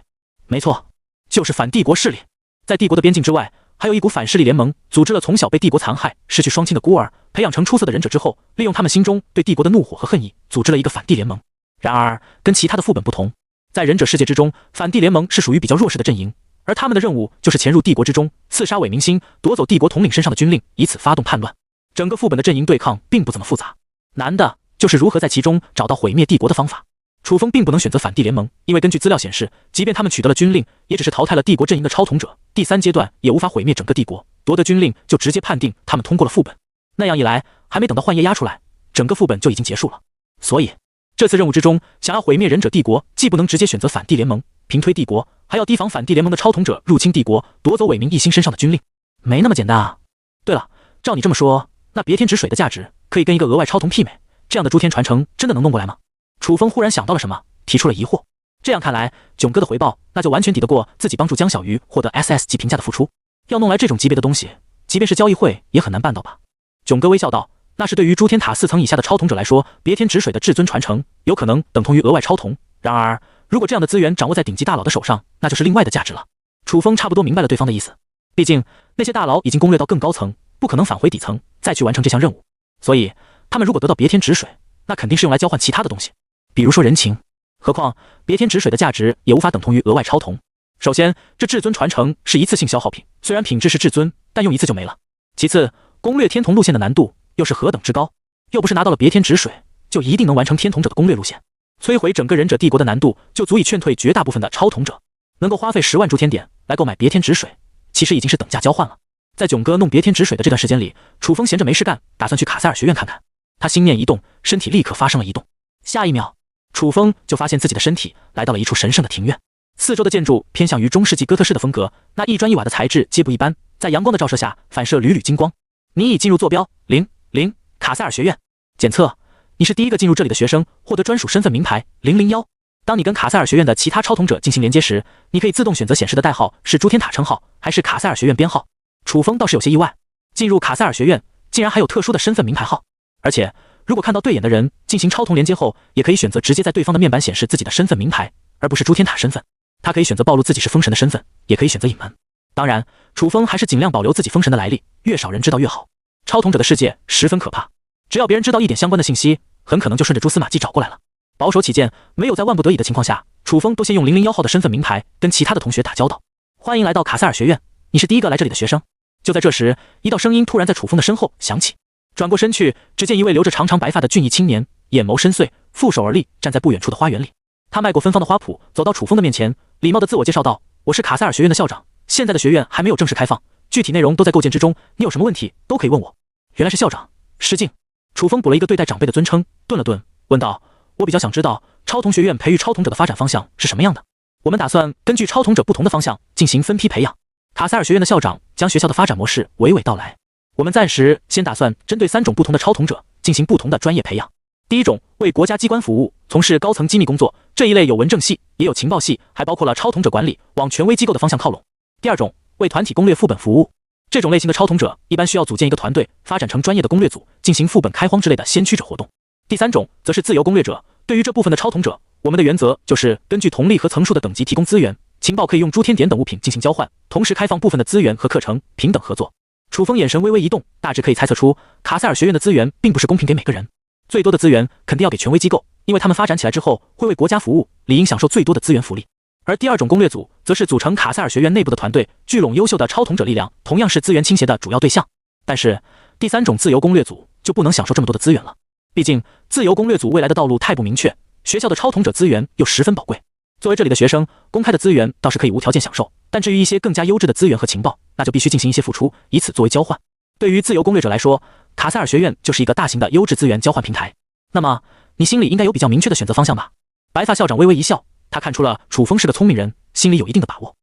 没错，就是反帝国势力。在帝国的边境之外，还有一股反势力联盟，组织了从小被帝国残害、失去双亲的孤儿，培养成出色的忍者之后，利用他们心中对帝国的怒火和恨意，组织了一个反帝联盟。然而，跟其他的副本不同，在忍者世界之中，反帝联盟是属于比较弱势的阵营，而他们的任务就是潜入帝国之中，刺杀伪明星，夺走帝国统领身上的军令，以此发动叛乱。整个副本的阵营对抗并不怎么复杂，难的就是如何在其中找到毁灭帝国的方法。楚风并不能选择反帝联盟，因为根据资料显示，即便他们取得了军令，也只是淘汰了帝国阵营的超统者，第3阶段也无法毁灭整个帝国。夺得军令就直接判定他们通过了副本，那样一来，还没等到幻夜压出来，整个副本就已经结束了。所以这次任务之中，想要毁灭忍者帝国，既不能直接选择反帝联盟平推帝国，还要提防反帝联盟的超统者入侵帝国，夺走伪明一星身上的军令，没那么简单啊。对了，照你这么说，那别天止水的价值可以跟一个额外超统媲美，这样的诸天传承真的能弄过来吗？楚风忽然想到了什么，提出了疑惑。这样看来，囧哥的回报那就完全抵得过自己帮助江小鱼获得 SS 级评价的付出。要弄来这种级别的东西，即便是交易会也很难办到吧？囧哥微笑道，那是对于诸天塔4层以下的超统者来说，别天止水的至尊传承有可能等同于额外超统。然而，如果这样的资源掌握在顶级大佬的手上，那就是另外的价值了。楚风差不多明白了对方的意思，毕竟那些大佬已经攻略到更高层，不可能返回底层再去完成这项任务，所以他们如果得到别天止水，那肯定是用来交换其他的东西，比如说人情。何况别天止水的价值也无法等同于额外超统。首先，这至尊传承是一次性消耗品，虽然品质是至尊，但用一次就没了。其次，攻略天童路线的难度又是何等之高，又不是拿到了别天止水就一定能完成天童者的攻略路线，摧毁整个忍者帝国的难度就足以劝退绝大部分的超统者。能够花费10万诸天点来购买别天止水，其实已经是等价交换了。在囧哥弄别天止水的这段时间里，楚风闲着没事干，打算去卡塞尔学院看看。他心念一动，身体立刻发生了移动。下一秒，楚风就发现自己的身体来到了一处神圣的庭院，四周的建筑偏向于中世纪哥特式的风格，那一砖一瓦的材质皆不一般，在阳光的照射下反射缕缕金光。你已进入坐标000卡塞尔学院，检测你是第一个进入这里的学生，获得专属身份名牌001。当你跟卡塞尔学院的其他超统者进行连接时，你可以自动选择显示的代号是诸天塔称号还是卡塞尔学院编号。楚风倒是有些意外，进入卡塞尔学院竟然还有特殊的身份名牌号，而且如果看到对眼的人进行超同连接后，也可以选择直接在对方的面板显示自己的身份名牌，而不是诸天塔身份。他可以选择暴露自己是封神的身份，也可以选择隐瞒。当然，楚风还是尽量保留自己封神的来历，越少人知道越好。超同者的世界十分可怕，只要别人知道一点相关的信息，很可能就顺着蛛丝马迹找过来了。保守起见，没有在万不得已的情况下，楚风都先用001号的身份名牌跟其他的同学打交道。欢迎来到卡塞尔学院，你是第一个来这里的学生。就在这时，一道声音突然在楚风的身后响起。转过身去，只见一位留着长长白发的俊逸青年，眼眸深邃，负手而立，站在不远处的花园里。他迈过芬芳的花圃，走到楚风的面前，礼貌地自我介绍道：“我是卡塞尔学院的校长，现在的学院还没有正式开放，具体内容都在构建之中，你有什么问题都可以问我。”原来是校长，失敬。楚风补了一个对待长辈的尊称，顿了顿，问道：“我比较想知道超同学院培育超同者的发展方向是什么样的？我们打算根据超同者不同的方向进行分批培养。”卡塞尔学院的校长将学校的发展模式娓娓道来。我们暂时先打算针对3种不同的超统者进行不同的专业培养。第一种，为国家机关服务，从事高层机密工作，这一类有文政系，也有情报系，还包括了超统者管理，往权威机构的方向靠拢。第二种，为团体攻略副本服务，这种类型的超统者一般需要组建一个团队，发展成专业的攻略组，进行副本开荒之类的先驱者活动。第三种，则是自由攻略者，对于这部分的超统者，我们的原则就是根据同类和层数的等级提供资源，情报可以用诸天点等物品进行交换，同时开放部分的资源和课程，平等合作。楚风眼神微微一动，大致可以猜测出卡塞尔学院的资源并不是公平给每个人，最多的资源肯定要给权威机构，因为他们发展起来之后会为国家服务，理应享受最多的资源福利。而第二种攻略组则是组成卡塞尔学院内部的团队，聚拢优秀的超统者力量，同样是资源倾斜的主要对象。但是第三种自由攻略组就不能享受这么多的资源了，毕竟自由攻略组未来的道路太不明确，学校的超统者资源又十分宝贵。作为这里的学生，公开的资源倒是可以无条件享受，但至于一些更加优质的资源和情报，那就必须进行一些付出，以此作为交换。对于自由攻略者来说，卡塞尔学院就是一个大型的优质资源交换平台。那么你心里应该有比较明确的选择方向吧？白发校长微微一笑，他看出了楚风是个聪明人，心里有一定的把握。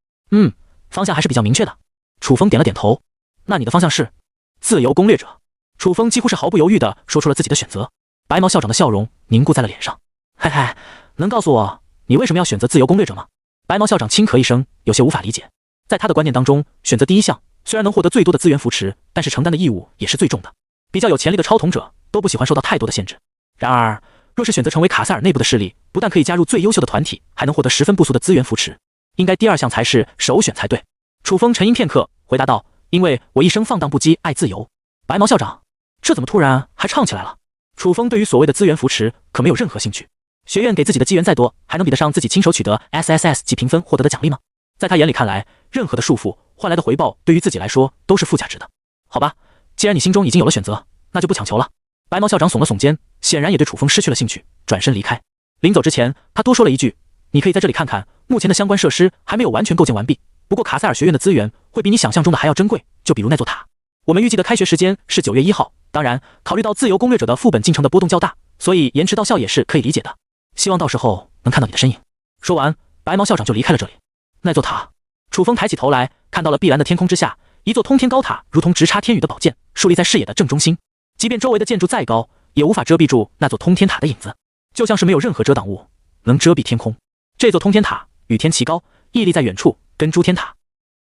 方向还是比较明确的。楚风点了点头。那你的方向是自由攻略者？楚风几乎是毫不犹豫地说出了自己的选择。白毛校长的笑容凝固在了脸上。嘿嘿，能告诉我你为什么要选择自由攻略者吗？白毛校长轻咳一声，有些无法理解。在他的观念当中，选择第一项虽然能获得最多的资源扶持，但是承担的义务也是最重的。比较有潜力的超统者都不喜欢受到太多的限制。然而，若是选择成为卡塞尔内部的势力，不但可以加入最优秀的团体，还能获得十分不俗的资源扶持，应该第二项才是首选才对。楚风沉吟片刻，回答道：“因为我一生放荡不羁，爱自由。”白毛校长，这怎么突然还唱起来了？楚风对于所谓的资源扶持可没有任何兴趣。学院给自己的机缘再多，还能比得上自己亲手取得 SSS 级评分获得的奖励吗？在他眼里看来，任何的束缚换来的回报，对于自己来说都是负价值的。好吧，既然你心中已经有了选择，那就不强求了。白毛校长耸了耸肩，显然也对楚风失去了兴趣，转身离开。临走之前，他多说了一句：“你可以在这里看看，目前的相关设施还没有完全构建完毕。不过卡塞尔学院的资源会比你想象中的还要珍贵，就比如那座塔。我们预计的开学时间是9月1号，当然，考虑到自由攻略者的副本进程的波动较大，所以延迟到校也是可以理解的。希望到时候能看到你的身影。”说完，白毛校长就离开了这里。那座塔，楚风抬起头来，看到了碧蓝的天空之下，一座通天高塔如同直插天宇的宝剑，竖立在视野的正中心。即便周围的建筑再高，也无法遮蔽住那座通天塔的影子，就像是没有任何遮挡物能遮蔽天空。这座通天塔与天齐高，屹立在远处，跟诸天塔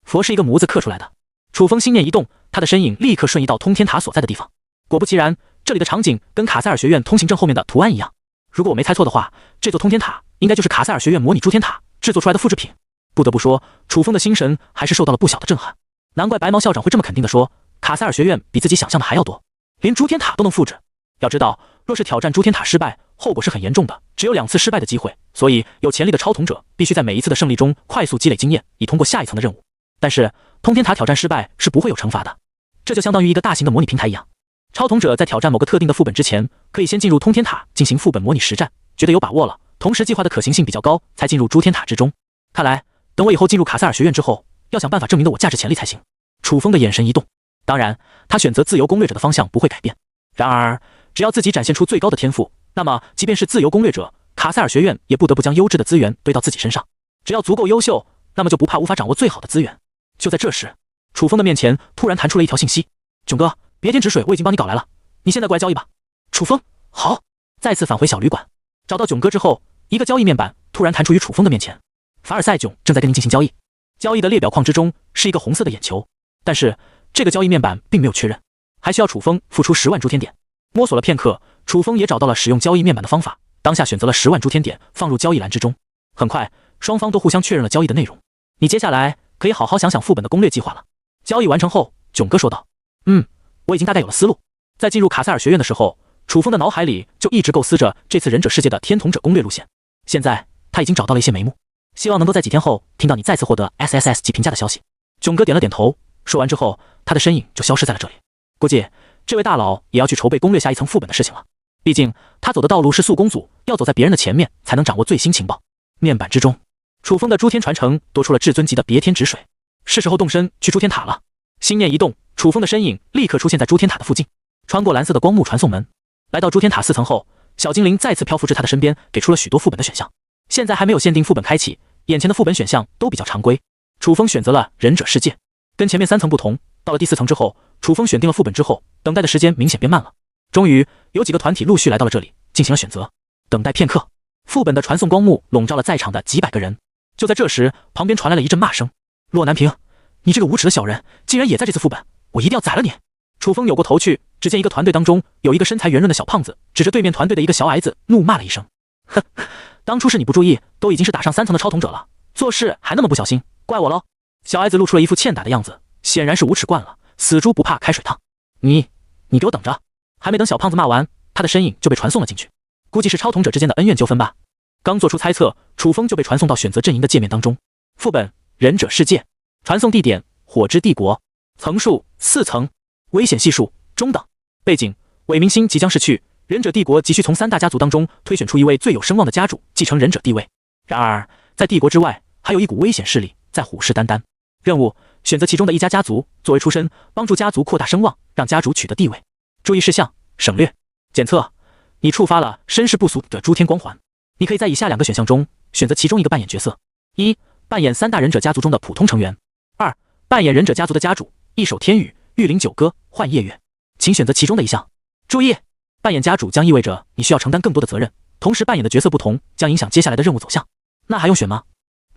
佛是一个模子刻出来的。楚风心念一动，他的身影立刻瞬移到通天塔所在的地方。果不其然，这里的场景跟卡塞尔学院通行证后面的图案一样。如果我没猜错的话，这座通天塔应该就是卡塞尔学院模拟诸天塔制作出来的复制品。不得不说，楚风的心神还是受到了不小的震撼。难怪白毛校长会这么肯定的说，卡塞尔学院比自己想象的还要多，连诸天塔都能复制。要知道，若是挑战诸天塔失败，后果是很严重的，只有2次失败的机会。所以，有潜力的超统者必须在每一次的胜利中快速积累经验，以通过下一层的任务。但是，通天塔挑战失败是不会有惩罚的，这就相当于一个大型的模拟平台一样。超统者在挑战某个特定的副本之前，可以先进入通天塔进行副本模拟实战，觉得有把握了，同时计划的可行性比较高，才进入诸天塔之中。看来，等我以后进入卡塞尔学院之后，要想办法证明的我价值潜力才行。楚风的眼神一动，当然，他选择自由攻略者的方向不会改变。然而，只要自己展现出最高的天赋，那么即便是自由攻略者，卡塞尔学院也不得不将优质的资源堆到自己身上。只要足够优秀，那么就不怕无法掌握最好的资源。就在这时，楚风的面前突然弹出了一条信息：“囧哥，别添止水，我已经帮你搞来了，你现在过来交易吧。”楚风，好。再次返回小旅馆，找到囧哥之后，一个交易面板突然弹出于楚风的面前。凡尔赛囧正在跟您进行交易。交易的列表框之中是一个红色的眼球，但是这个交易面板并没有确认，还需要楚风付出10万诸天点。摸索了片刻，楚风也找到了使用交易面板的方法，当下选择了10万诸天点放入交易栏之中。很快，双方都互相确认了交易的内容。你接下来可以好好想想副本的攻略计划了。交易完成后，囧哥说道：“我已经大概有了思路。”在进入卡塞尔学院的时候，楚风的脑海里就一直构思着这次忍者世界的天统者攻略路线。现在他已经找到了一些眉目，希望能够在几天后听到你再次获得 SSS 级评价的消息。囧哥点了点头，说完之后，他的身影就消失在了这里。估计这位大佬也要去筹备攻略下一层副本的事情了。毕竟他走的道路是速攻组，要走在别人的前面，才能掌握最新情报。面板之中，楚风的诸天传承多出了至尊级的别天止水，是时候动身去诸天塔了。心念一动，楚风的身影立刻出现在诸天塔的附近，穿过蓝色的光幕传送门，来到诸天塔4层后，小精灵再次漂浮至他的身边，给出了许多副本的选项。现在还没有限定副本开启，眼前的副本选项都比较常规。楚风选择了忍者世界，跟前面3层不同，到了第4层之后，楚风选定了副本之后，等待的时间明显变慢了。终于有几个团体陆续来到了这里，进行了选择。等待片刻，副本的传送光幕笼罩了在场的几百个人。就在这时，旁边传来了一阵骂声：“洛南平，你这个无耻的小人，竟然也在这次副本，我一定要宰了你！”楚风扭过头去，只见一个团队当中有一个身材圆润的小胖子，指着对面团队的一个小矮子怒骂了一声：“哼，当初是你不注意，都已经是打上3层的超统者了，做事还那么不小心，怪我喽！”小矮子露出了一副欠打的样子，显然是无耻惯了，死猪不怕开水烫。你给我等着！还没等小胖子骂完，他的身影就被传送了进去，估计是超统者之间的恩怨纠纷吧。刚做出猜测，楚风就被传送到选择阵营的界面当中。副本忍者世界，传送地点火之帝国，层数4层，危险系数中等。背景伪明星即将逝去，忍者帝国急需从3大家族当中推选出一位最有声望的家主继承忍者地位。然而在帝国之外还有一股危险势力在虎视眈眈。任务选择其中的一家家族作为出身，帮助家族扩大声望，让家族取得地位。注意事项省略。检测你触发了身世不俗的诸天光环，你可以在以下2个选项中选择其中一个扮演角色： 1. 扮演3大忍者家族中的普通成员； 2. 扮演忍者家族的家主，一手天宇、御灵九歌、幻夜月，请选择其中的一项。注意，扮演家主将意味着你需要承担更多的责任，同时扮演的角色不同将影响接下来的任务走向。那还用选吗？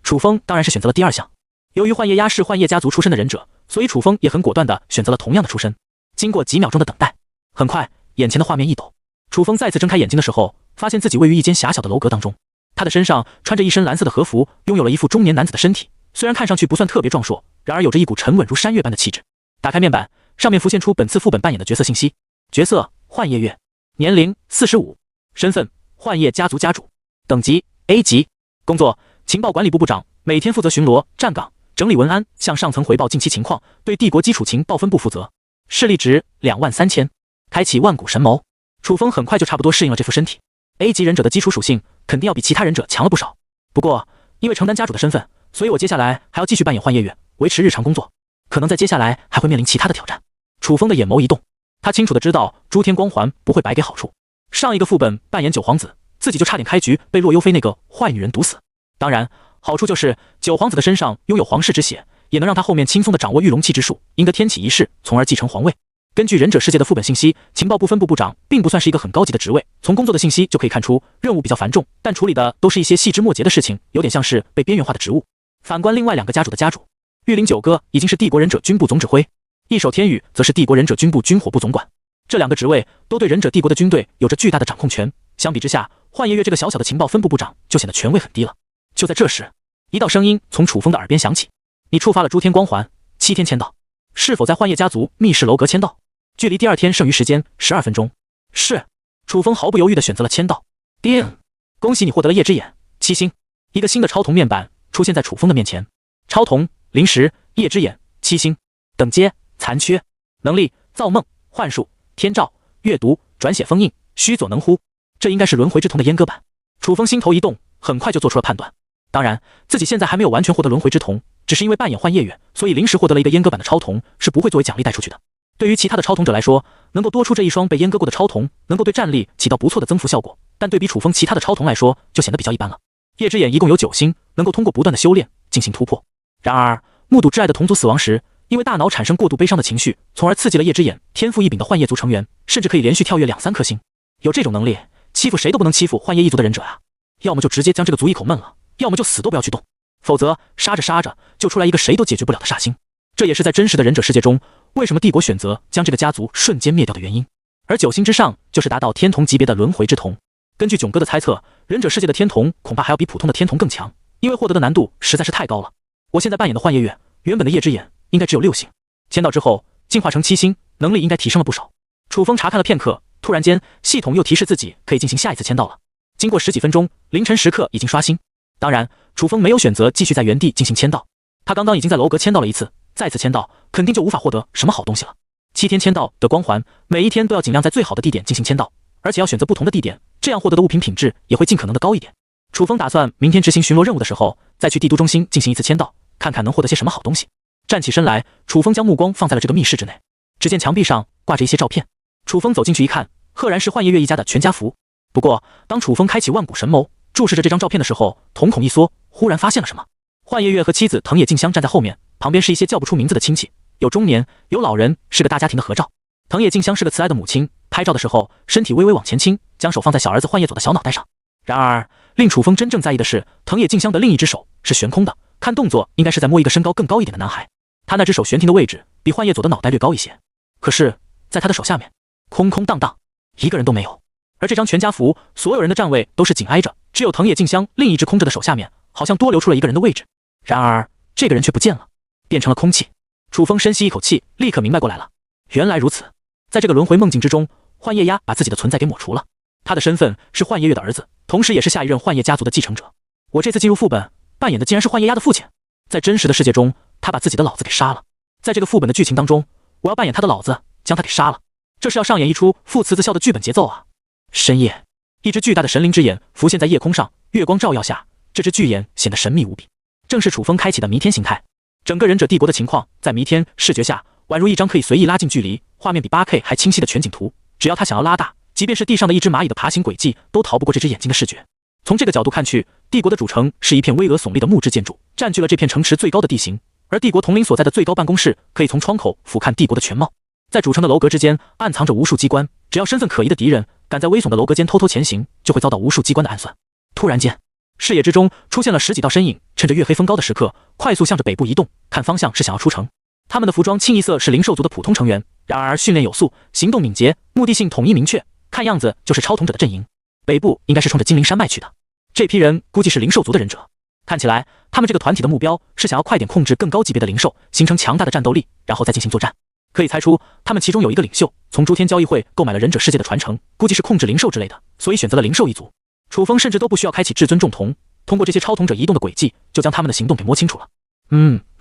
楚风当然是选择了第2项。由于幻夜鸦是幻夜家族出身的忍者，所以楚风也很果断地选择了同样的出身。经过几秒钟的等待，很快眼前的画面一抖，楚风再次睁开眼睛的时候，发现自己位于一间狭小的楼阁当中。他的身上穿着一身蓝色的和服，拥有了一副中年男子的身体，虽然看上去不算特别壮硕，然而有着一股沉稳如山岳般的气质。打开面板，上面浮现出本次副本扮演的角色信息：角色幻夜月，年龄45，身份幻夜家族家主，等级 A 级，工作情报管理部部长，每天负责巡逻、站岗、整理文案，向上层回报近期情况，对帝国基础情报分部负责。势力值23000，开启万古神谋。楚风很快就差不多适应了这副身体。A 级忍者的基础属性肯定要比其他忍者强了不少。不过，因为承担家主的身份，所以我接下来还要继续扮演幻夜月，维持日常工作。可能在接下来还会面临其他的挑战。楚风的眼眸一动，他清楚的知道诸天光环不会白给好处。上一个副本扮演九皇子，自己就差点开局被洛幽菲那个坏女人毒死。当然，好处就是九皇子的身上拥有皇室之血，也能让他后面轻松的掌握御龙气之术，赢得天启一世，从而继承皇位。根据忍者世界的副本信息，情报部分部部长并不算是一个很高级的职位，从工作的信息就可以看出任务比较繁重，但处理的都是一些细枝末节的事情，有点像是被边缘化的职务。反观另外2个家主的家主，御灵九哥已经是帝国忍者军部总指挥，一手天宇则是帝国忍者军部军火部总管。这2个职位都对忍者帝国的军队有着巨大的掌控权，相比之下，幻夜月这个小小的情报分部部长就显得权位很低了。就在这时，一道声音从楚风的耳边响起：你触发了诸天光环，7天签到，是否在幻夜家族密室楼阁签到？距离第2天剩余时间12分钟。是。楚风毫不犹豫地选择了签到。叮！恭喜你获得了夜之眼7星。一个新的超瞳面板出现在楚风的面前。超瞳灵石夜之眼7星，等阶残缺，能力造梦、幻术、天照、阅读、转写封印、须佐能乎。这应该是轮回之瞳的阉割版。楚风心头一动，很快就做出了判断。当然，自己现在还没有完全获得轮回之瞳，只是因为扮演幻夜月，所以临时获得了一个阉割版的超瞳，是不会作为奖励带出去的。对于其他的超瞳者来说，能够多出这一双被阉割过的超瞳，能够对战力起到不错的增幅效果，但对比楚风其他的超瞳来说，就显得比较一般了。夜之眼一共有9星，能够通过不断的修炼进行突破。然而，目睹挚爱的同族死亡时，因为大脑产生过度悲伤的情绪，从而刺激了夜之眼天赋异禀的幻夜族成员，甚至可以连续跳跃2-3颗星。有这种能力，欺负谁都不能欺负幻夜一族的忍者啊！要么就直接将这个族一口闷了，要么就死都不要去动，否则杀着杀着就出来一个谁都解决不了的煞星。这也是在真实的忍者世界中，为什么帝国选择将这个家族瞬间灭掉的原因。而9星之上就是达到天瞳级别的轮回之瞳。根据囧哥的猜测，忍者世界的天瞳恐怕还要比普通的天瞳更强，因为获得的难度实在是太高了。我现在扮演的幻夜月，原本的夜之眼应该只有6星，签到之后进化成7星，能力应该提升了不少。楚风查看了片刻，突然间系统又提示自己可以进行下一次签到了。经过10几分钟，凌晨时刻已经刷新。当然，楚风没有选择继续在原地进行签到，他刚刚已经在楼阁签到了一次，再次签到肯定就无法获得什么好东西了。7天签到的光环，每一天都要尽量在最好的地点进行签到，而且要选择不同的地点，这样获得的物品品质也会尽可能的高一点。楚风打算明天执行巡逻任务的时候，再去帝都中心进行一次签到，看看能获得些什么好东西。站起身来，楚风将目光放在了这个密室之内，只见墙壁上挂着一些照片。楚风走进去一看，赫然是幻夜月一家的全家福。不过，当楚风开启万古神谋，注视着这张照片的时候，瞳孔一缩，忽然发现了什么。幻夜月和妻子藤野静香站在后面，旁边是一些叫不出名字的亲戚，有中年，有老人，是个大家庭的合照。藤野静香是个慈爱的母亲，拍照的时候身体微微往前倾，将手放在小儿子幻夜佐的小脑袋上。然而，令楚风真正在意的是，藤野静香的另一只手是悬空的，看动作应该是在摸一个身高更高一点的男孩。他那只手悬停的位置比幻夜佐的脑袋略高一些，可是，在他的手下面，空空荡荡，一个人都没有。而这张全家福，所有人的站位都是紧挨着，只有藤野静香另一只空着的手下面，好像多留出了一个人的位置。然而，这个人却不见了，变成了空气。楚风深吸一口气，立刻明白过来了。原来如此，在这个轮回梦境之中，幻夜鸦把自己的存在给抹除了。他的身份是幻夜月的儿子，同时也是下一任幻夜家族的继承者。我这次进入副本，扮演的竟然是幻夜鸦的父亲。在真实的世界中，他把自己的老子给杀了。在这个副本的剧情当中，我要扮演他的老子，将他给杀了。这是要上演一出父慈子孝的剧本节奏啊！深夜，一只巨大的神灵之眼浮现在夜空上，月光照耀下，这只巨眼显得神秘无比，正是楚风开启的弥天形态。整个忍者帝国的情况在弥天视觉下，宛如一张可以随意拉近距离、画面比 8K 还清晰的全景图。只要他想要拉大，即便是地上的一只蚂蚁的爬行轨迹，都逃不过这只眼睛的视觉。从这个角度看去，帝国的主城是一片巍峨耸立的木质建筑，占据了这片城池最高的地形。而帝国统领所在的最高办公室，可以从窗口俯瞰帝国的全貌。在主城的楼阁之间，暗藏着无数机关，只要身份可疑的敌人敢在危悚的楼阁间偷偷前行，就会遭到无数机关的暗算。突然间，视野之中出现了10几道身影，趁着月黑风高的时刻，快速向着北部移动，看方向是想要出城。他们的服装清一色是灵兽族的普通成员，然而训练有素，行动敏捷，目的性统一明确，看样子就是超统者的阵营。北部应该是冲着精灵山脉去的。这批人估计是灵兽族的忍者，看起来他们这个团体的目标是想要快点控制更高级别的灵兽，形成强大的战斗力，然后再进行作战。可以猜出，他们其中有一个领袖从诸天交易会购买了忍者世界的传承，估计是控制灵兽之类的，所以选择了灵兽一族。楚风甚至都不需要开启至尊重瞳，通过这些超统者移动的轨迹，就将他们的行动给摸清楚了。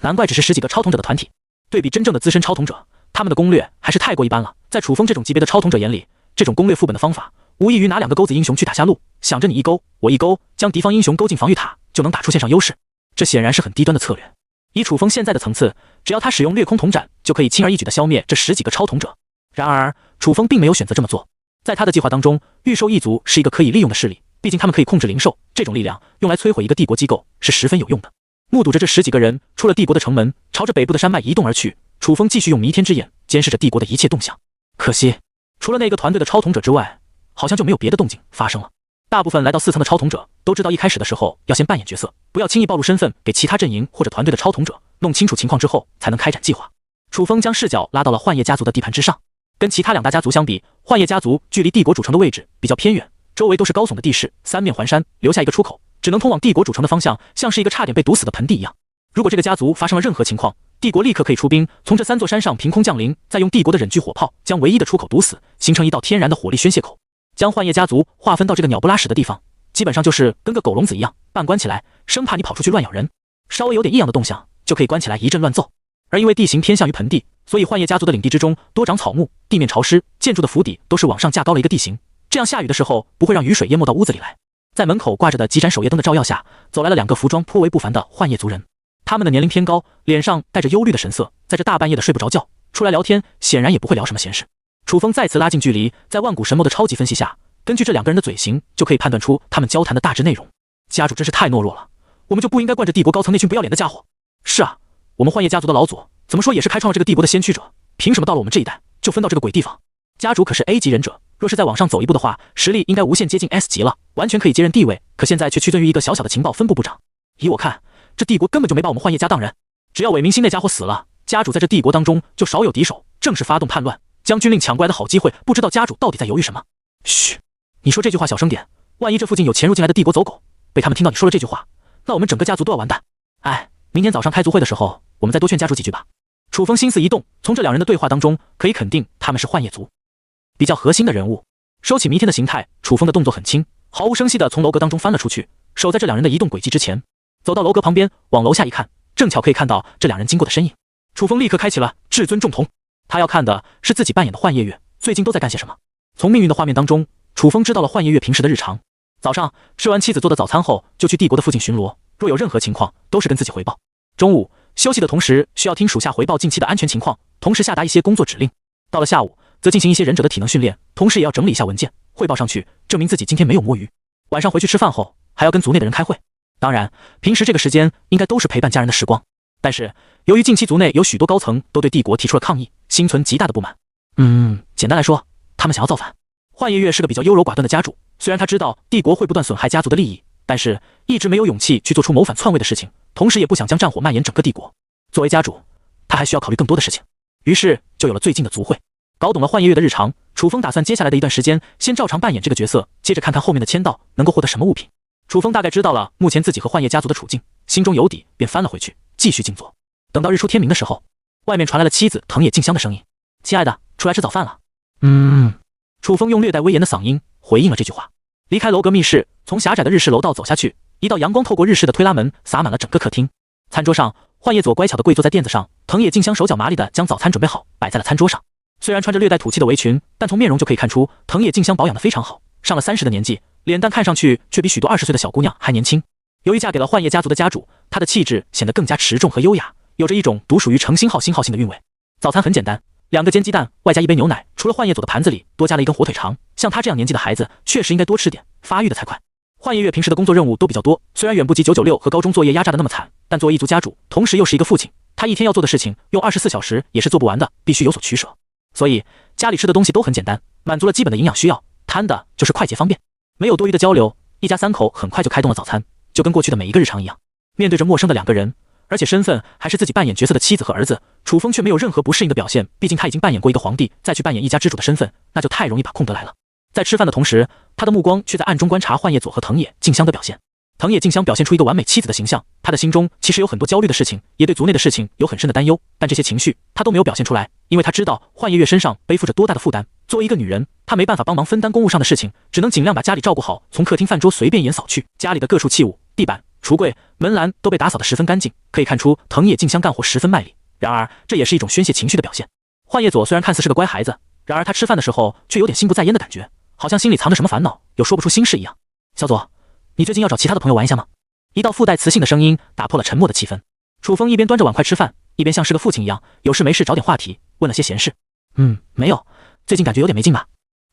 难怪只是10几个超统者的团体，对比真正的资深超统者，他们的攻略还是太过一般了。在楚风这种级别的超统者眼里，这种攻略副本的方法，无异于拿2个钩子英雄去打下路，想着你一勾我一勾，将敌方英雄勾进防御塔，就能打出线上优势。这显然是很低端的策略。以楚风现在的层次，只要他使用掠空铜斩，就可以轻而易举地消灭这10几个超统者。然而，楚风并没有选择这么做。在他的计划当中，御兽一族是一个可以利用的势力，毕竟他们可以控制灵兽，这种力量用来摧毁一个帝国机构是十分有用的。目睹着这10几个人出了帝国的城门，朝着北部的山脉移动而去，楚风继续用弥天之眼监视着帝国的一切动向。可惜，除了那个团队的超统者之外，好像就没有别的动静发生了。大部分来到4层的超统者都知道，一开始的时候要先扮演角色，不要轻易暴露身份给其他阵营或者团队的超统者，弄清楚情况之后才能开展计划。楚风将视角拉到了幻夜家族的地盘之上，跟其他2大家族相比，幻夜家族距离帝国主城的位置比较偏远，周围都是高耸的地势，三面环山，留下一个出口，只能通往帝国主城的方向，像是一个差点被堵死的盆地一样。如果这个家族发生了任何情况，帝国立刻可以出兵，从这3座山上凭空降临，再用帝国的忍具火炮将唯一的出口堵死，形成一道天然的火力宣泄口。将幻夜家族划分到这个鸟不拉屎的地方，基本上就是跟个狗笼子一样，半关起来，生怕你跑出去乱咬人，稍微有点异样的动向就可以关起来一阵乱揍。而因为地形偏向于盆地，所以幻夜家族的领地之中多长草木，地面潮湿，建筑的府邸都是往上架高了一个地形，这样下雨的时候不会让雨水淹没到屋子里来。在门口挂着的几盏守夜灯的照耀下，走来了2个服装颇为不凡的幻夜族人，他们的年龄偏高，脸上带着忧虑的神色，在这大半夜的睡不着觉，出来聊天显然也不会聊什么闲事。楚风再次拉近距离，在万古神魔的超级分析下，根据这2个人的嘴型就可以判断出他们交谈的大致内容。家主真是太懦弱了，我们就不应该惯着帝国高层那群不要脸的家伙。是啊，我们幻夜家族的老祖怎么说也是开创了这个帝国的先驱者，凭什么到了我们这一代就分到这个鬼地方？家主可是 A 级忍者，若是再往上走一步的话，实力应该无限接近 S 级了，完全可以接任地位，可现在却屈尊于一个小小的情报分部部长。以我看，这帝国根本就没把我们幻夜家当人，只要韦明星那家伙死了，家主在这帝国当中就少有敌手，正是发动叛乱将军令抢过来的好机会，不知道家主到底在犹豫什么。嘘，你说这句话小声点，万一这附近有潜入进来的帝国走狗，被他们听到你说了这句话，那我们整个家族都要完蛋。哎，明天早上开族会的时候，我们再多劝家主几句吧。楚风心思一动，从这2人的对话当中可以肯定他们是幻夜族比较核心的人物。收起弥天的形态，楚风的动作很轻，毫无声息地从楼阁当中翻了出去，守在这2人的移动轨迹之前，走到楼阁旁边，往楼下一看，正巧可以看到这2人经过的身影。楚风立刻开启了至尊重瞳，他要看的是自己扮演的幻夜月最近都在干些什么。从命运的画面当中，楚风知道了幻夜月平时的日常。早上吃完妻子做的早餐后，就去帝国的附近巡逻，若有任何情况都是跟自己汇报。中午休息的同时，需要听属下回报近期的安全情况，同时下达一些工作指令。到了下午，则进行一些忍者的体能训练，同时也要整理一下文件，汇报上去，证明自己今天没有摸鱼。晚上回去吃饭后，还要跟族内的人开会。当然，平时这个时间应该都是陪伴家人的时光。但是，由于近期族内有许多高层都对帝国提出了抗议，心存极大的不满。简单来说，他们想要造反。幻夜月是个比较优柔寡断的家主，虽然他知道帝国会不断损害家族的利益，但是一直没有勇气去做出谋反篡位的事情，同时也不想将战火蔓延整个帝国。作为家主，他还需要考虑更多的事情，于是就有了最近的族会。搞懂了幻夜月的日常，楚风打算接下来的一段时间先照常扮演这个角色，接着看看后面的签到能够获得什么物品。楚风大概知道了目前自己和幻夜家族的处境，心中有底，便翻了回去，继续静坐。等到日出天明的时候，外面传来了妻子藤野静香的声音：“亲爱的，出来吃早饭了。”楚风用略带威严的嗓音回应了这句话。离开楼阁密室，从狭窄的日式楼道走下去，一道阳光透过日式的推拉门洒满了整个客厅。餐桌上，幻夜佐乖巧地跪坐在垫子上，藤野静香手脚麻利地将早餐准备好，摆在了餐桌上。虽然穿着略带土气的围裙，但从面容就可以看出藤野静香保养得非常好，上了30的年纪，脸蛋看上去却比许多20岁的小姑娘还年轻。由于嫁给了幻夜家族的家主，她的气质显得更加持重和优雅，有着一种独属于程星号星号性的韵味。早餐很简单，2个煎鸡蛋，外加1杯牛奶。除了幻夜佐的盘子里多加了1根火腿肠，像他这样年纪的孩子，确实应该多吃点，发育的才快。幻夜月平时的工作任务都比较多，虽然远不及996和高中作业压榨的那么惨，但作为一族家主，同时又是一个父亲，他一天要做的事情，用24小时也是做不完的，必须有所取舍。所以家里吃的东西都很简单，满足了基本的营养需要，贪的就是快捷方便。没有多余的交流，一家3口很快就开动了早餐，就跟过去的每一个日常一样。面对着陌生的2个人，而且身份还是自己扮演角色的妻子和儿子，楚风却没有任何不适应的表现，毕竟他已经扮演过一个皇帝，再去扮演一家之主的身份，那就太容易把控得来了。在吃饭的同时，他的目光却在暗中观察幻叶佐和藤野静香的表现。藤野静香表现出一个完美妻子的形象，她的心中其实有很多焦虑的事情，也对族内的事情有很深的担忧，但这些情绪她都没有表现出来，因为她知道幻叶月身上背负着多大的负担。作为一个女人，她没办法帮忙分担公务上的事情，只能尽量把家里照顾好。从客厅饭桌随便一眼扫去，家里的各处器物、地板、橱柜、门栏都被打扫得十分干净，可以看出藤野静香干活十分卖力。然而，这也是一种宣泄情绪的表现。幻叶佐虽然看似是个乖孩子，然而他吃饭的时候却有点心不在焉的感觉，好像心里藏着什么烦恼，有说不出心事一样。小佐，你最近要找其他的朋友玩一下吗？一道附带磁性的声音打破了沉默的气氛。楚风一边端着碗筷吃饭，一边像是个父亲一样，有事没事找点话题，问了些闲事。没有，最近感觉有点没劲吧？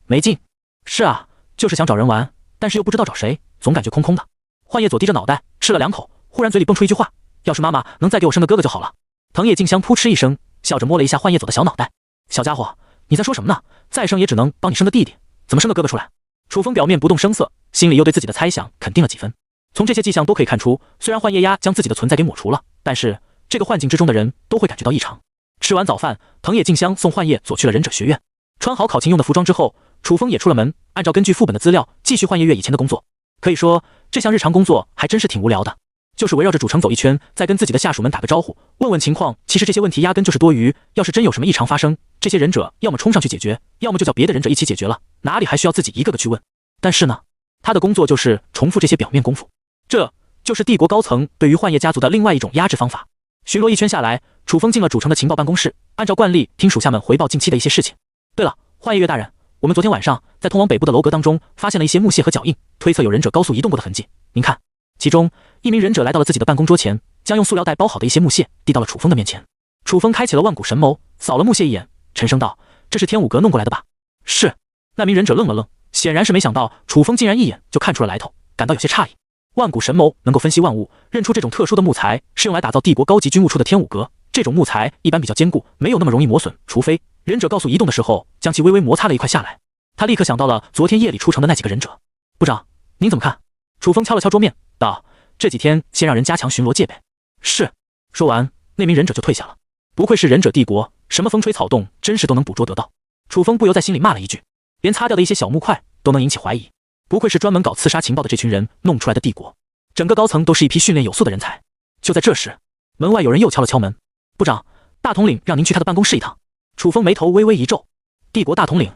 没劲？是啊，就是想找人玩，但是又不知道找谁，总感觉空空的。幻叶佐低着脑袋吃了2口，忽然嘴里蹦出一句话：要是妈妈能再给我生个哥哥就好了。藤野静香扑哧一声，笑着摸了一下幻叶佐的小脑袋。小家伙，你在说什么呢？再生也只能帮你生个弟弟，怎么生个哥哥出来？楚风表面不动声色，心里又对自己的猜想肯定了几分。从这些迹象都可以看出，虽然幻叶鸦将自己的存在给抹除了，但是这个幻境之中的人都会感觉到异常。吃完早饭，藤野静香送幻叶佐去了忍者学院。穿好考勤用的服装之后，楚风也出了门，按照根据副本的资料继续幻叶月以前的工作。可以说，这项日常工作还真是挺无聊的，就是围绕着主城走一圈，再跟自己的下属们打个招呼，问问情况。其实这些问题压根就是多余，要是真有什么异常发生，这些忍者要么冲上去解决，要么就叫别的忍者一起解决了，哪里还需要自己一个个去问？但是呢，他的工作就是重复这些表面功夫，这就是帝国高层对于幻叶家族的另外一种压制方法。巡逻一圈下来，楚风进了主城的情报办公室，按照惯例听属下们回报近期的一些事情。对了，幻叶月大人，我们昨天晚上在通往北部的楼阁当中发现了一些木屑和脚印，推测有忍者高速移动过的痕迹。您看，其中一名忍者来到了自己的办公桌前，将用塑料袋包好的一些木屑递到了楚风的面前。楚风开启了万古神眸，扫了木屑一眼，沉声道：这是天武阁弄过来的吧？是。那名忍者愣了愣，显然是没想到楚风竟然一眼就看出了来头，感到有些诧异。万古神眸能够分析万物，认出这种特殊的木材是用来打造帝国高级军务处的天武阁。这种木材一般比较坚固，没有那么容易磨损，除非忍者高速移动的时候将其微微摩擦了一块下来。他立刻想到了昨天夜里出城的那几个忍者。部长，您怎么看？楚风敲了敲桌面，道：这几天先让人加强巡逻戒备。是。说完，那名忍者就退下了。不愧是忍者帝国，什么风吹草动，真是都能捕捉得到。楚风不由在心里骂了一句，连擦掉的一些小木块都能引起怀疑。不愧是专门搞刺杀情报的这群人弄出来的帝国，整个高层都是一批训练有素的人才。就在这时，门外有人又敲了敲门。部长，大统领让您去他的办公室一趟。楚风眉头微微一皱，帝国大统领，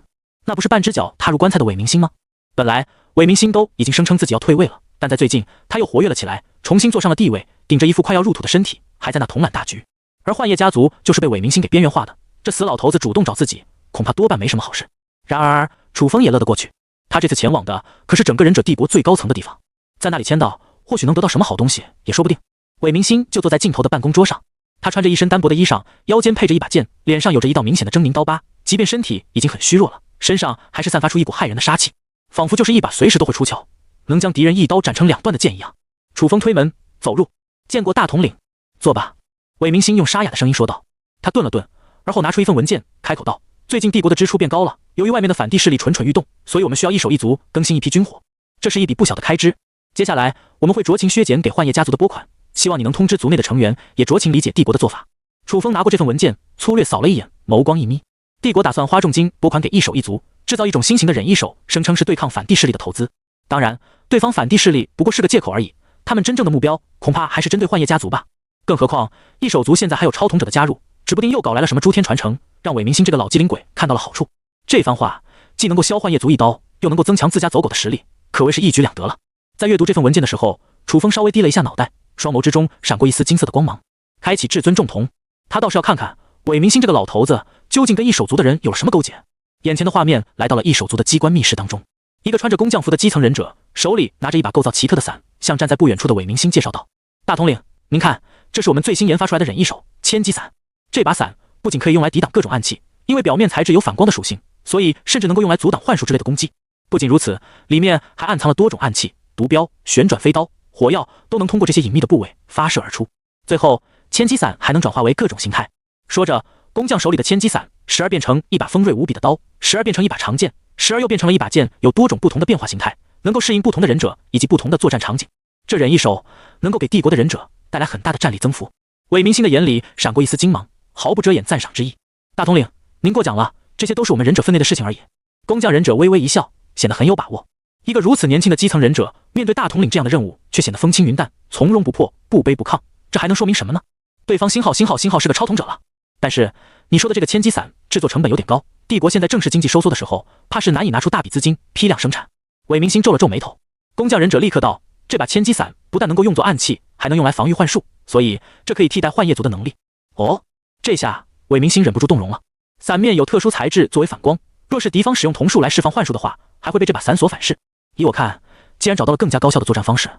那不是半只脚踏入棺材的韦明星吗？本来韦明星都已经声称自己要退位了，但在最近他又活跃了起来，重新坐上了帝位，顶着一副快要入土的身体，还在那统揽大局。而幻叶家族就是被韦明星给边缘化的，这死老头子主动找自己，恐怕多半没什么好事。然而楚风也乐得过去，他这次前往的可是整个忍者帝国最高层的地方，在那里签到，或许能得到什么好东西也说不定。韦明星就坐在尽头的办公桌上，他穿着一身单薄的衣裳，腰间配着一把剑，脸上有着一道明显的狰狞刀疤，即便身体已经很虚弱了，身上还是散发出一股骇人的杀气，仿佛就是一把随时都会出鞘，能将敌人一刀斩成2段的剑一样。楚风推门走入，见过大统领，坐吧。韦明星用沙哑的声音说道。他顿了顿，而后拿出一份文件，开口道：最近帝国的支出变高了，由于外面的反帝势力蠢蠢欲动，所以我们需要一手一足更新一批军火，这是一笔不小的开支。接下来我们会酌情削减给幻叶家族的拨款，希望你能通知族内的成员，也酌情理解帝国的做法。楚风拿过这份文件，粗略扫了一眼，眸光一眯。帝国打算花重金拨款给一手一族，制造一种新型的忍一手，声称是对抗反帝势力的投资。当然，对方反帝势力不过是个借口而已，他们真正的目标恐怕还是针对幻叶家族吧。更何况一手族现在还有超统者的加入，指不定又搞来了什么诸天传承，让韦明星这个老机灵鬼看到了好处。这番话既能够消幻叶族一刀，又能够增强自家走狗的实力，可谓是一举两得了。在阅读这份文件的时候，楚风稍微低了一下脑袋，双眸之中闪过一丝金色的光芒。开启至尊重瞳，他倒是要看看韦明星这个老头子究竟跟一手族的人有了什么勾结。眼前的画面来到了一手族的机关密室当中，一个穿着工匠服的基层忍者手里拿着一把构造奇特的伞，向站在不远处的韦明星介绍道：大统领，您看，这是我们最新研发出来的忍一手千机伞。这把伞不仅可以用来抵挡各种暗器，因为表面材质有反光的属性，所以甚至能够用来阻挡幻术之类的攻击。不仅如此，里面还暗藏了多种暗器，毒镖、旋转飞刀、火药都能通过这些隐秘的部位发射而出。最后，千机伞还能转化为各种形态。说着，工匠手里的千机伞时而变成一把锋锐无比的刀，时而变成一把长剑，时而又变成了一把剑，有多种不同的变化形态，能够适应不同的忍者以及不同的作战场景。这忍一手能够给帝国的忍者带来很大的战力增幅。韦明星的眼里闪过一丝金芒，毫不遮掩赞赏之意。大统领，您过奖了，这些都是我们忍者分内的事情而已。工匠忍者微微一笑，显得很有把握。一个如此年轻的基层忍者，面对大统领这样的任务，却显得风轻云淡，从容不迫，不卑不亢，这还能说明什么呢？对方星号是个超统者了。但是你说的这个千机伞制作成本有点高，帝国现在正是经济收缩的时候，怕是难以拿出大笔资金批量生产。韦明星皱了皱眉头，工匠忍者立刻道：“这把千机伞不但能够用作暗器，还能用来防御幻术，所以这可以替代幻夜族的能力。”哦，这下韦明星忍不住动容了。伞面有特殊材质作为反光，若是敌方使用瞳术来释放幻术的话，还会被这把伞所反噬。以我看，既然找到了更加高效的作战方式，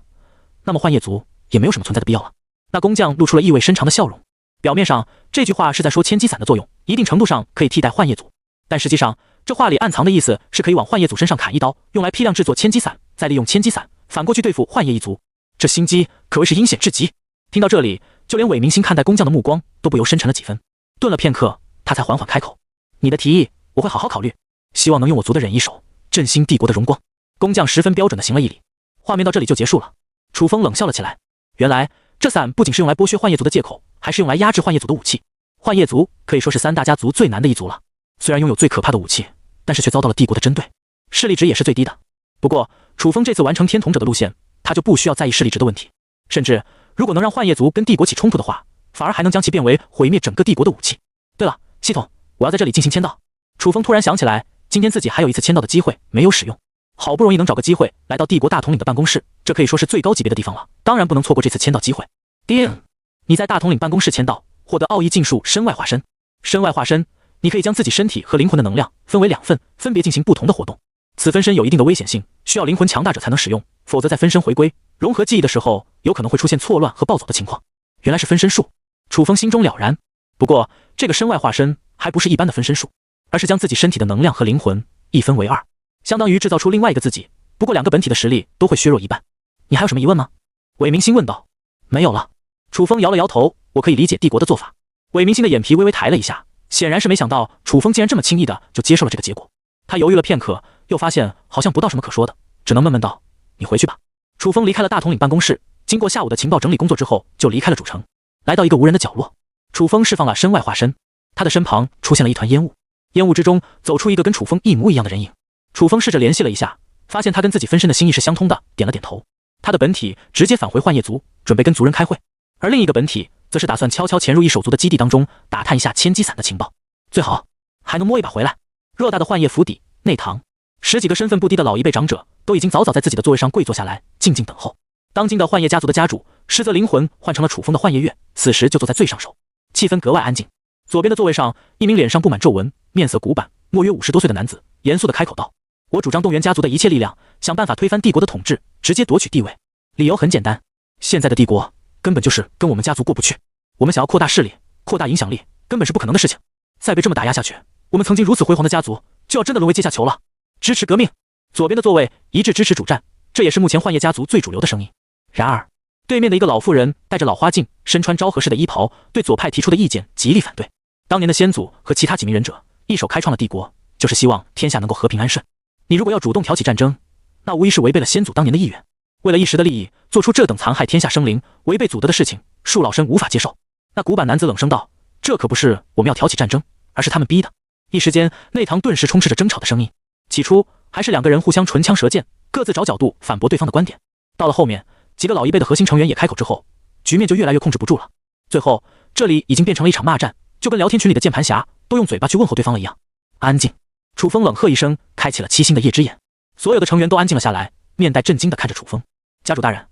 那么幻夜族也没有什么存在的必要了。那工匠露出了意味深长的笑容。表面上这句话是在说千机伞的作用一定程度上可以替代幻夜族，但实际上这话里暗藏的意思是可以往幻夜族身上砍一刀，用来批量制作千机伞，再利用千机伞反过去对付幻夜一族。这心机可谓是阴险至极。听到这里，就连韦明星看待工匠的目光都不由深沉了几分。顿了片刻，他才缓缓开口：“你的提议我会好好考虑，希望能用我族的忍一手振兴帝国的荣光。”工匠十分标准的行了一礼。画面到这里就结束了。楚风冷笑了起来，原来这伞不仅是用来剥削幻夜族的借口，还是用来压制幻夜族的武器。幻夜族可以说是三大家族最难的一族了，虽然拥有最可怕的武器，但是却遭到了帝国的针对，势力值也是最低的。不过楚风这次完成天统者的路线，他就不需要在意势力值的问题，甚至如果能让幻夜族跟帝国起冲突的话，反而还能将其变为毁灭整个帝国的武器。对了，系统，我要在这里进行签到。楚风突然想起来，今天自己还有一次签到的机会没有使用，好不容易能找个机会来到帝国大统领的办公室，这可以说是最高级别的地方了，当然不能错过这次签到机会。叮，你在大统领办公室签到，获得奥义禁术身外化身。身外化身，你可以将自己身体和灵魂的能量分为两份，分别进行不同的活动。此分身有一定的危险性，需要灵魂强大者才能使用，否则在分身回归融合记忆的时候，有可能会出现错乱和暴走的情况。原来是分身术，楚风心中了然。不过这个身外化身还不是一般的分身术，而是将自己身体的能量和灵魂一分为二，相当于制造出另外一个自己，不过两个本体的实力都会削弱一半。你还有什么疑问吗？韦明星问道。没有了。楚风摇了摇头，我可以理解帝国的做法。韦明星的眼皮微微抬了一下，显然是没想到楚风竟然这么轻易的就接受了这个结果。他犹豫了片刻，又发现好像不到什么可说的，只能闷闷道：“你回去吧。”楚风离开了大统领办公室，经过下午的情报整理工作之后，就离开了主城，来到一个无人的角落。楚风释放了身外化身，他的身旁出现了一团烟雾，烟雾之中走出一个跟楚风一模一样的人影。楚风试着联系了一下，发现他跟自己分身的心意是相通的，点了点头。他的本体直接返回幻夜族，准备跟族人开会，而另一个本体则是打算悄悄潜入一手族的基地当中，打探一下千机伞的情报，最好还能摸一把回来。偌大的幻夜府邸内堂，10几个身份不低的老一辈长者都已经早早在自己的座位上跪坐下来，静静等候。当今的幻夜家族的家主实则灵魂换成了楚风的幻夜月，此时就坐在最上首，气氛格外安静。左边的座位上，一名脸上布满皱纹、面色古板、莫约50多岁的男子严肃地开口道：“我主张动员家族的一切力量，想办法推翻帝国的统治，直接夺取帝位。理由很简单，现在的帝国根本就是跟我们家族过不去，我们想要扩大势力、扩大影响力，根本是不可能的事情。再被这么打压下去，我们曾经如此辉煌的家族就要真的沦为阶下囚了。支持革命！”左边的座位一致支持主战，这也是目前幻夜家族最主流的声音。然而，对面的一个老妇人戴着老花镜，身穿昭和式的衣袍，对左派提出的意见极力反对。当年的先祖和其他几名忍者一手开创了帝国，就是希望天下能够和平安顺。你如果要主动挑起战争，那无疑是违背了先祖当年的意愿。为了一时的利益，做出这等残害天下生灵、违背祖德的事情，恕老身无法接受。那古板男子冷声道：“这可不是我们要挑起战争，而是他们逼的。”一时间，内堂顿时充斥着争吵的声音。起初还是两个人互相唇枪舌剑，各自找角度反驳对方的观点。到了后面，几个老一辈的核心成员也开口之后，局面就越来越控制不住了。最后，这里已经变成了一场骂战，就跟聊天群里的键盘侠都用嘴巴去问候对方了一样。安静！楚风冷喝一声，开启了七星的夜之眼。所有的成员都安静了下来，面带震惊地看着楚风。家主大人，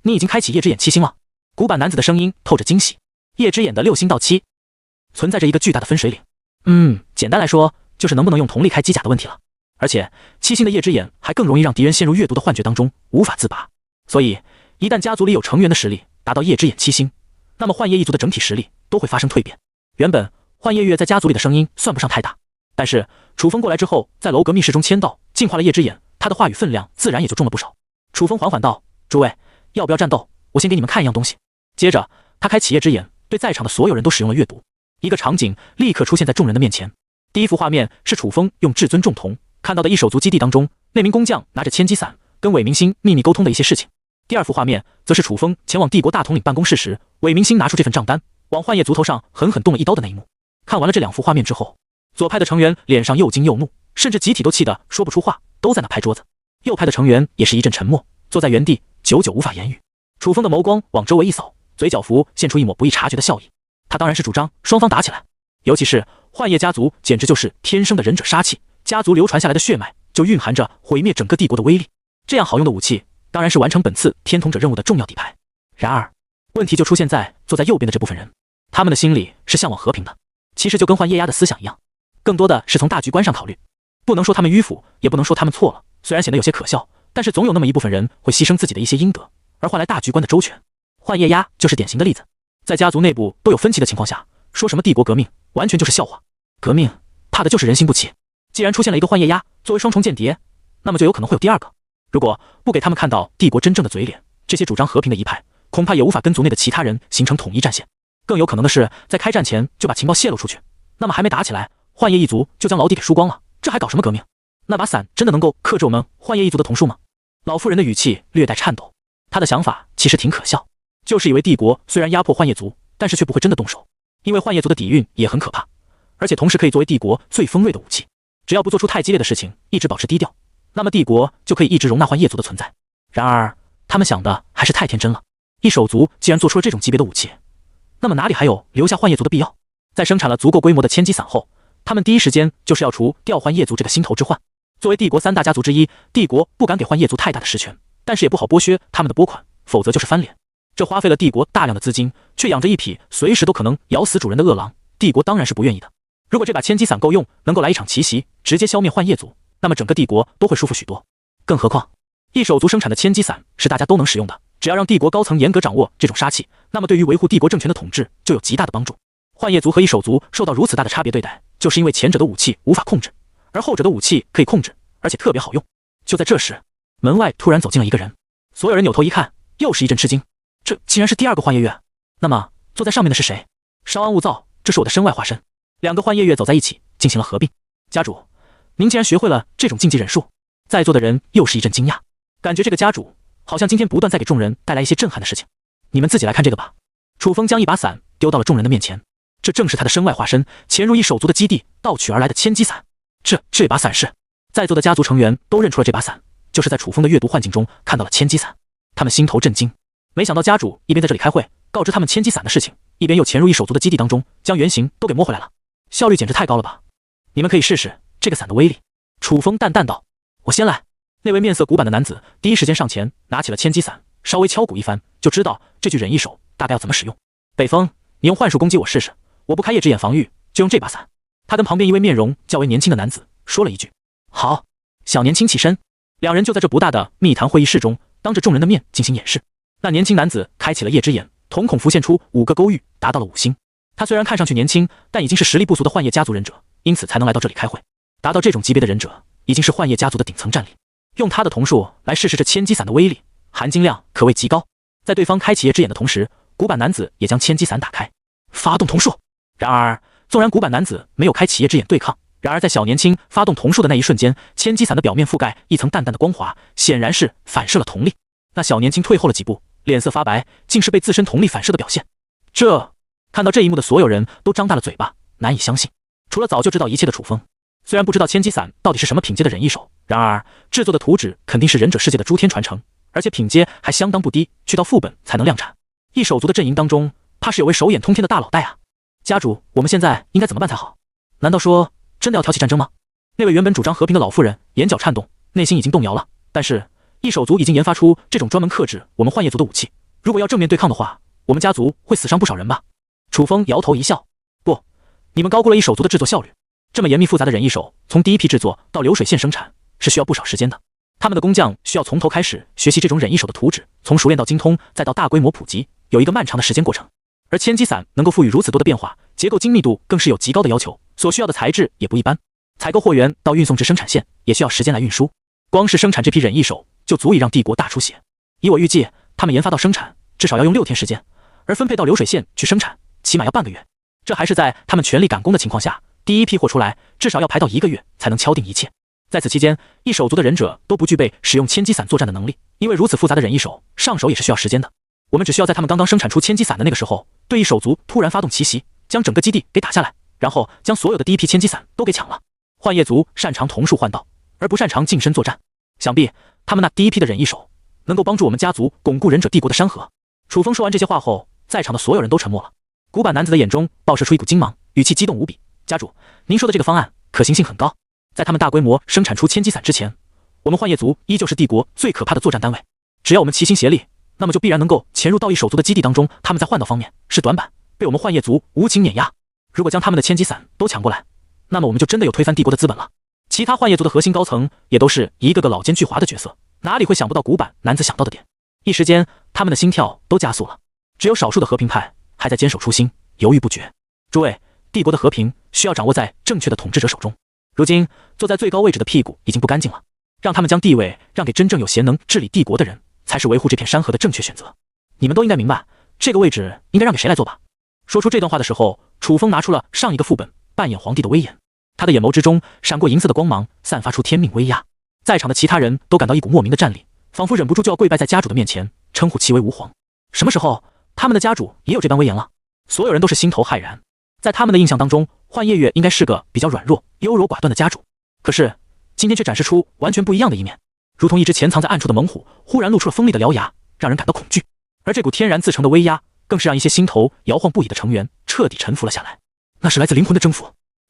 你已经开启夜之眼7星了。古板男子的声音透着惊喜。夜之眼的6星到7，存在着一个巨大的分水岭。简单来说，就是能不能用瞳力开机甲的问题了。而且7星的夜之眼还更容易让敌人陷入阅读的幻觉当中，无法自拔。所以，一旦家族里有成员的实力达到夜之眼7星，那么幻夜一族的整体实力都会发生蜕变。原本幻夜月在家族里的声音算不上太大，但是楚风过来之后，在楼阁密室中签到，净化了夜之眼，他的话语分量自然也就重了不少。楚风缓缓道：“诸位，要不要战斗？我先给你们看一样东西。”接着，他开启夜之眼，对在场的所有人都使用了阅读。一个场景立刻出现在众人的面前。第一幅画面是楚风用至尊重瞳看到的一手族基地当中，那名工匠拿着千机伞跟韦明星秘密沟通的一些事情。第二幅画面则是楚风前往帝国大统领办公室时，韦明星拿出这份账单往幻夜族头上狠狠动了一刀的那一幕。看完了这2幅画面之后，左派的成员脸上又惊又怒，甚至集体都气得说不出话，都在那拍桌子。右派的成员也是一阵沉默，坐在原地，久久无法言语。楚风的眸光往周围一扫，嘴角浮现出一抹不易察觉的笑意。他当然是主张双方打起来，尤其是幻夜家族，简直就是天生的忍者杀气，家族流传下来的血脉就蕴含着毁灭整个帝国的威力。这样好用的武器，当然是完成本次天统者任务的重要底牌。然而，问题就出现在坐在右边的这部分人，他们的心里是向往和平的，其实就跟幻夜鸦的思想一样，更多的是从大局观上考虑。不能说他们迂腐，也不能说他们错了，虽然显得有些可笑，但是总有那么一部分人会牺牲自己的一些阴德，而换来大局观的周全。幻夜鸦就是典型的例子。在家族内部都有分歧的情况下，说什么帝国革命，完全就是笑话。革命怕的就是人心不齐。既然出现了一个幻夜鸦作为双重间谍，那么就有可能会有第二个。如果不给他们看到帝国真正的嘴脸，这些主张和平的一派恐怕也无法跟族内的其他人形成统一战线。更有可能的是，在开战前就把情报泄露出去，那么还没打起来，幻夜一族就将老底给输光了，这还搞什么革命？那把伞真的能够克制我们幻夜一族的统术吗？老妇人的语气略带颤抖，她的想法其实挺可笑，就是以为帝国虽然压迫幻夜族，但是却不会真的动手，因为幻夜族的底蕴也很可怕，而且同时可以作为帝国最锋锐的武器，只要不做出太激烈的事情，一直保持低调，那么帝国就可以一直容纳幻夜族的存在。然而他们想的还是太天真了，一手族既然做出了这种级别的武器，那么哪里还有留下幻夜族的必要？在生产了足够规模的千机伞后，他们第一时间就是要除掉幻夜族这个心头之患。作为帝国三大家族之一，帝国不敢给幻夜族太大的实权，但是也不好剥削他们的拨款，否则就是翻脸。这花费了帝国大量的资金，却养着一匹随时都可能咬死主人的恶狼，帝国当然是不愿意的。如果这把千机伞够用，能够来一场奇袭，直接消灭幻夜族，那么整个帝国都会舒服许多。更何况一手族生产的千机伞是大家都能使用的，只要让帝国高层严格掌握这种杀气，那么对于维护帝国政权的统治就有极大的帮助。幻夜族和一手族受到如此大的差别对待，就是因为前者的武器无法控制，而后者的武器可以控制，而且特别好用。就在这时，门外突然走进了一个人，所有人扭头一看，又是一阵吃惊，这竟然是第二个幻夜月。那么坐在上面的是谁？稍安勿躁，这是我的身外化身。两个幻夜月走在一起进行了合并。家主，您竟然学会了这种竞技忍术？在座的人又是一阵惊讶，感觉这个家主好像今天不断在给众人带来一些震撼的事情。你们自己来看这个吧。楚风将一把伞丢到了众人的面前，这正是他的身外化身潜入一手族的基地盗取而来的千机伞。这把伞是……在座的家族成员都认出了这把伞，就是在楚风的阅读幻境中看到了千机伞。他们心头震惊，没想到家主一边在这里开会告知他们千机伞的事情，一边又潜入一手族的基地当中，将原型都给摸回来了，效率简直太高了吧！你们可以试试这个伞的威力。楚风淡淡道：“我先来。”那位面色古板的男子第一时间上前拿起了千机伞，稍微敲鼓一番，就知道这具忍一手大概要怎么使用。北风，你用幻术攻击我试试，我不开夜之眼防御，就用这把伞。他跟旁边一位面容较为年轻的男子说了一句：“好。”小年轻起身，两人就在这不大的密谈会议室中，当着众人的面进行演示。那年轻男子开启了夜之眼，瞳孔浮现出5个勾玉，达到了5星。他虽然看上去年轻，但已经是实力不俗的幻夜家族忍者，因此才能来到这里开会。达到这种级别的忍者，已经是幻夜家族的顶层战力。用他的瞳术来试试这千机伞的威力，含金量可谓极高。在对方开启夜之眼的同时，古板男子也将千机伞打开，发动瞳术。然而，纵然古板男子没有开启夜之眼对抗，然而在小年轻发动瞳术的那一瞬间，千机伞的表面覆盖一层淡淡的光华，显然是反射了瞳力。那小年轻退后了几步，脸色发白，竟是被自身瞳力反射的表现。看到这一幕的所有人都张大了嘴巴，难以相信。除了早就知道一切的楚风，虽然不知道千机伞到底是什么品阶的忍一手，然而制作的图纸肯定是忍者世界的诸天传承，而且品阶还相当不低，去到副本才能量产。一手族的阵营当中，怕是有位手眼通天的大佬带啊！家主，我们现在应该怎么办才好？难道说真的要挑起战争吗？那位原本主张和平的老妇人眼角颤动，内心已经动摇了。但是一手族已经研发出这种专门克制我们幻夜族的武器，如果要正面对抗的话，我们家族会死伤不少人吧？楚风摇头一笑，不，你们高估了一手族的制作效率。这么严密复杂的忍一手，从第一批制作到流水线生产，是需要不少时间的。他们的工匠需要从头开始学习这种忍一手的图纸，从熟练到精通，再到大规模普及，有一个漫长的时间过程。而千机伞能够赋予如此多的变化，结构精密度更是有极高的要求，所需要的材质也不一般。采购货源到运送至生产线，也需要时间来运输。光是生产这批忍一手，就足以让帝国大出血。以我预计，他们研发到生产至少要用6天时间，而分配到流水线去生产，起码要半个月。这还是在他们全力赶工的情况下，第一批货出来，至少要排到1个月才能敲定一切。在此期间，一手族的忍者都不具备使用千机伞作战的能力，因为如此复杂的忍一手，上手也是需要时间的。我们只需要在他们刚刚生产出千机伞的那个时候，对一手族突然发动奇袭，将整个基地给打下来，然后将所有的第一批千机伞都给抢了。幻夜族擅长瞳术换道，而不擅长近身作战。想必他们那第一批的忍一手，能够帮助我们家族巩固忍者帝国的山河。楚风说完这些话后，在场的所有人都沉默了。古板男子的眼中爆射出一股精芒，语气激动无比。家主，您说的这个方案可行性很高。在他们大规模生产出千机伞之前，我们幻夜族依旧是帝国最可怕的作战单位。只要我们齐心协力，那么就必然能够潜入道义手足的基地当中。他们在换道方面是短板，被我们幻夜族无情碾压。如果将他们的千机伞都抢过来，那么我们就真的有推翻帝国的资本了。其他幻夜族的核心高层也都是一个个老奸巨猾的角色，哪里会想不到古板男子想到的点？一时间，他们的心跳都加速了。只有少数的和平派还在坚守初心，犹豫不决。诸位，帝国的和平需要掌握在正确的统治者手中。如今坐在最高位置的屁股已经不干净了，让他们将地位让给真正有贤能治理帝国的人，才是维护这片山河的正确选择。你们都应该明白，这个位置应该让给谁来做吧？说出这段话的时候，楚风拿出了上一个副本扮演皇帝的威严，他的眼眸之中闪过银色的光芒，散发出天命威压。在场的其他人都感到一股莫名的战栗，仿佛忍不住就要跪拜在家主的面前，称呼其为吾皇。什么时候他们的家主也有这般威严了？所有人都是心头骇然。在他们的印象当中，幻夜月应该是个比较软弱、优柔寡断的家主，可是今天却展示出完全不一样的一面，如同一只潜藏在暗处的猛虎，忽然露出了锋利的獠牙，让人感到恐惧。而这股天然自成的威压，更是让一些心头摇晃不已的成员彻底臣服了下来。那是来自灵魂的征服。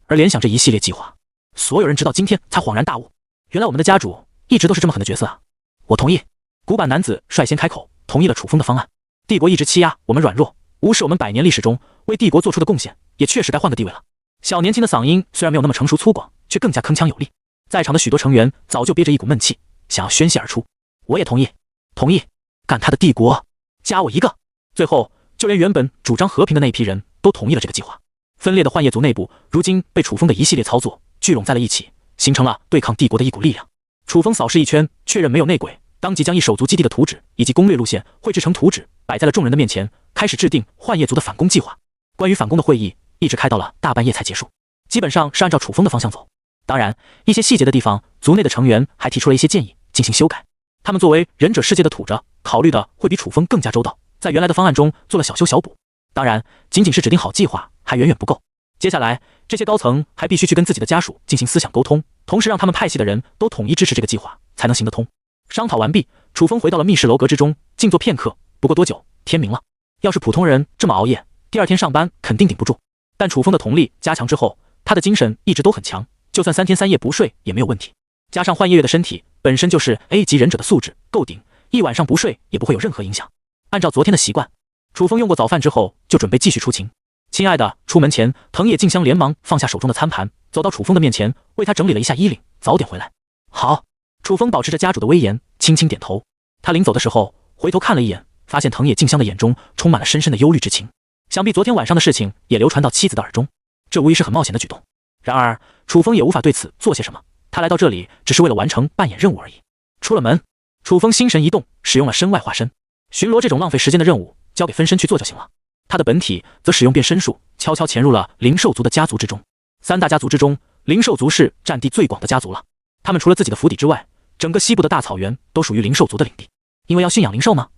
而联想这一系列计划，所有人直到今天才恍然大悟，原来我们的家主一直都是这么狠的角色啊！我同意。古板男子率先开口，同意了楚风的方案。帝国一直欺压我们软弱，无视我们100年历史中为帝国做出的贡献，也确实该换个地位了。小年轻的嗓音虽然没有那么成熟粗犷，却更加铿锵有力。在场的许多成员早就憋着一股闷气，想要宣泄而出。我也同意，同意，干他的帝国，加我一个。最后，就连原本主张和平的那一批人都同意了这个计划。分裂的幻夜族内部，如今被楚风的一系列操作聚拢在了一起，形成了对抗帝国的一股力量。楚风扫视一圈，确认没有内鬼，当即将一手足基地的图纸以及攻略路线绘制成图纸，摆在了众人的面前，开始制定幻夜族的反攻计划。关于反攻的会议一直开到了大半夜才结束，基本上是按照楚风的方向走。当然，一些细节的地方，族内的成员还提出了一些建议进行修改。他们作为忍者世界的土着，考虑的会比楚风更加周到，在原来的方案中做了小修小补。当然，仅仅是制定好计划还远远不够。接下来，这些高层还必须去跟自己的家属进行思想沟通，同时让他们派系的人都统一支持这个计划，才能行得通。商讨完毕，楚风回到了密室楼阁之中，静坐片刻。不过多久，天明了。要是普通人这么熬夜，第二天上班肯定顶不住。但楚风的瞳力加强之后，他的精神一直都很强，就算3天3夜不睡也没有问题。加上幻夜月的身体本身就是 A 级忍者的素质够顶，一晚上不睡也不会有任何影响。按照昨天的习惯，楚风用过早饭之后就准备继续出勤。亲爱的，出门前，藤野静香连忙放下手中的餐盘，走到楚风的面前，为他整理了一下衣领，早点回来。好。楚风保持着家主的威严，轻轻点头。他临走的时候，回头看了一眼，发现藤野静香的眼中充满了深深的忧虑之情。想必昨天晚上的事情也流传到妻子的耳中，这无疑是很冒险的举动。然而，楚风也无法对此做些什么。他来到这里只是为了完成扮演任务而已。出了门，楚风心神一动，使用了身外化身。巡逻这种浪费时间的任务，交给分身去做就行了。他的本体则使用变身术，悄悄潜入了灵兽族的家族之中。3大家族之中，灵兽族是占地最广的家族了。他们除了自己的府邸之外，整个西部的大草原都属于灵兽族的领地。因为要驯养灵兽吗？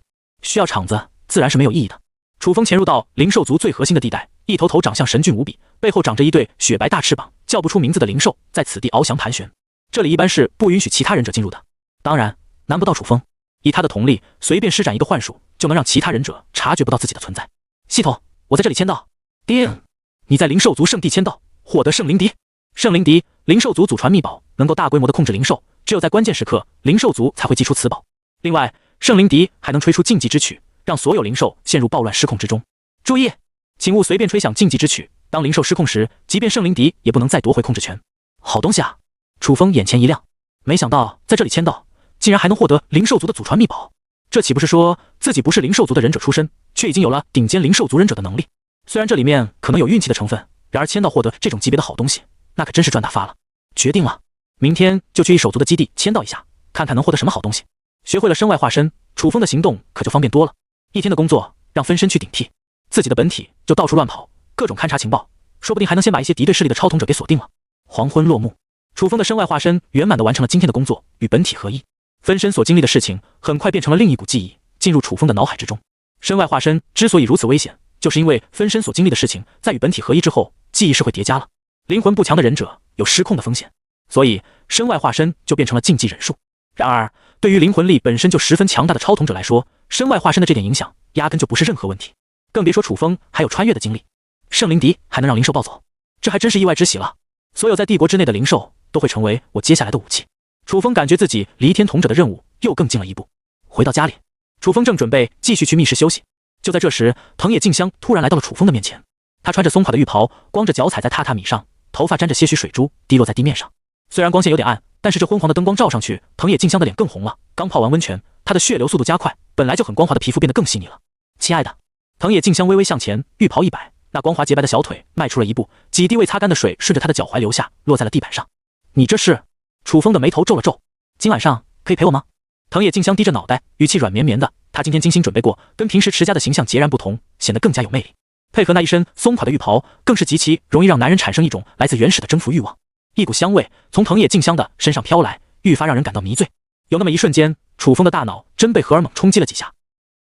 需要场子，自然是没有意义的。楚风潜入到灵兽族最核心的地带，一头头长相神俊无比，背后长着一对雪白大翅膀，叫不出名字的灵兽在此地翱翔盘旋。这里一般是不允许其他忍者进入的，当然难不到楚风。以他的瞳力，随便施展一个幻术，就能让其他忍者察觉不到自己的存在。系统，我在这里签到。叮，你在灵兽族圣地签到，获得圣灵笛。圣灵笛，灵兽族祖传秘宝，能够大规模的控制灵兽，只有在关键时刻，灵兽族才会祭出此宝。另外，圣灵笛还能吹出禁忌之曲，让所有灵兽陷入暴乱失控之中。注意，请勿随便吹响禁忌之曲，当灵兽失控时，即便圣灵笛也不能再夺回控制权。好东西啊！楚风眼前一亮，没想到在这里签到，竟然还能获得灵兽族的祖传秘宝，这岂不是说自己不是灵兽族的忍者出身，却已经有了顶尖灵兽族忍者的能力？虽然这里面可能有运气的成分，然而签到获得这种级别的好东西，那可真是赚大发了。决定了，明天就去一手族的基地签到一下，看看能获得什么好东西。学会了身外化身，楚风的行动可就方便多了。一天的工作让分身去顶替，自己的本体就到处乱跑，各种勘察情报，说不定还能先把一些敌对势力的超统者给锁定了。黄昏落幕，楚风的身外化身圆满地完成了今天的工作，与本体合一。分身所经历的事情很快变成了另一股记忆，进入楚风的脑海之中。身外化身之所以如此危险，就是因为分身所经历的事情在与本体合一之后，记忆是会叠加了。灵魂不强的忍者有失控的风险，所以身外化身就变成了禁忌忍术。然而，对于灵魂力本身就十分强大的超统者来说，身外化身的这点影响压根就不是任何问题，更别说楚风还有穿越的经历，圣灵笛还能让灵兽暴走，这还真是意外之喜了。所有在帝国之内的灵兽都会成为我接下来的武器。楚风感觉自己离天统者的任务又更近了一步。回到家里，楚风正准备继续去密室休息，就在这时，藤野静香突然来到了楚风的面前。她穿着松垮的浴袍，光着脚踩在榻榻米上，头发沾着些许水珠滴落在地面上。虽然光线有点暗，但是这昏黄的灯光照上去，藤野静香的脸更红了。刚泡完温泉，她的血流速度加快，本来就很光滑的皮肤变得更细腻了。亲爱的，藤野静香微微向前，浴袍一摆，那光滑洁白的小腿迈出了一步，几滴未擦干的水顺着她的脚踝流下，落在了地板上。你这是？楚风的眉头皱了皱。今晚上可以陪我吗？藤野静香低着脑袋，语气软绵绵的。她今天精心准备过，跟平时持家的形象截然不同，显得更加有魅力。配合那一身松垮的浴袍，更是极其容易让男人产生一种来自原始的征服欲望。一股香味从藤野静香的身上飘来，愈发让人感到迷醉。有那么一瞬间，楚风的大脑真被荷尔蒙冲击了几下。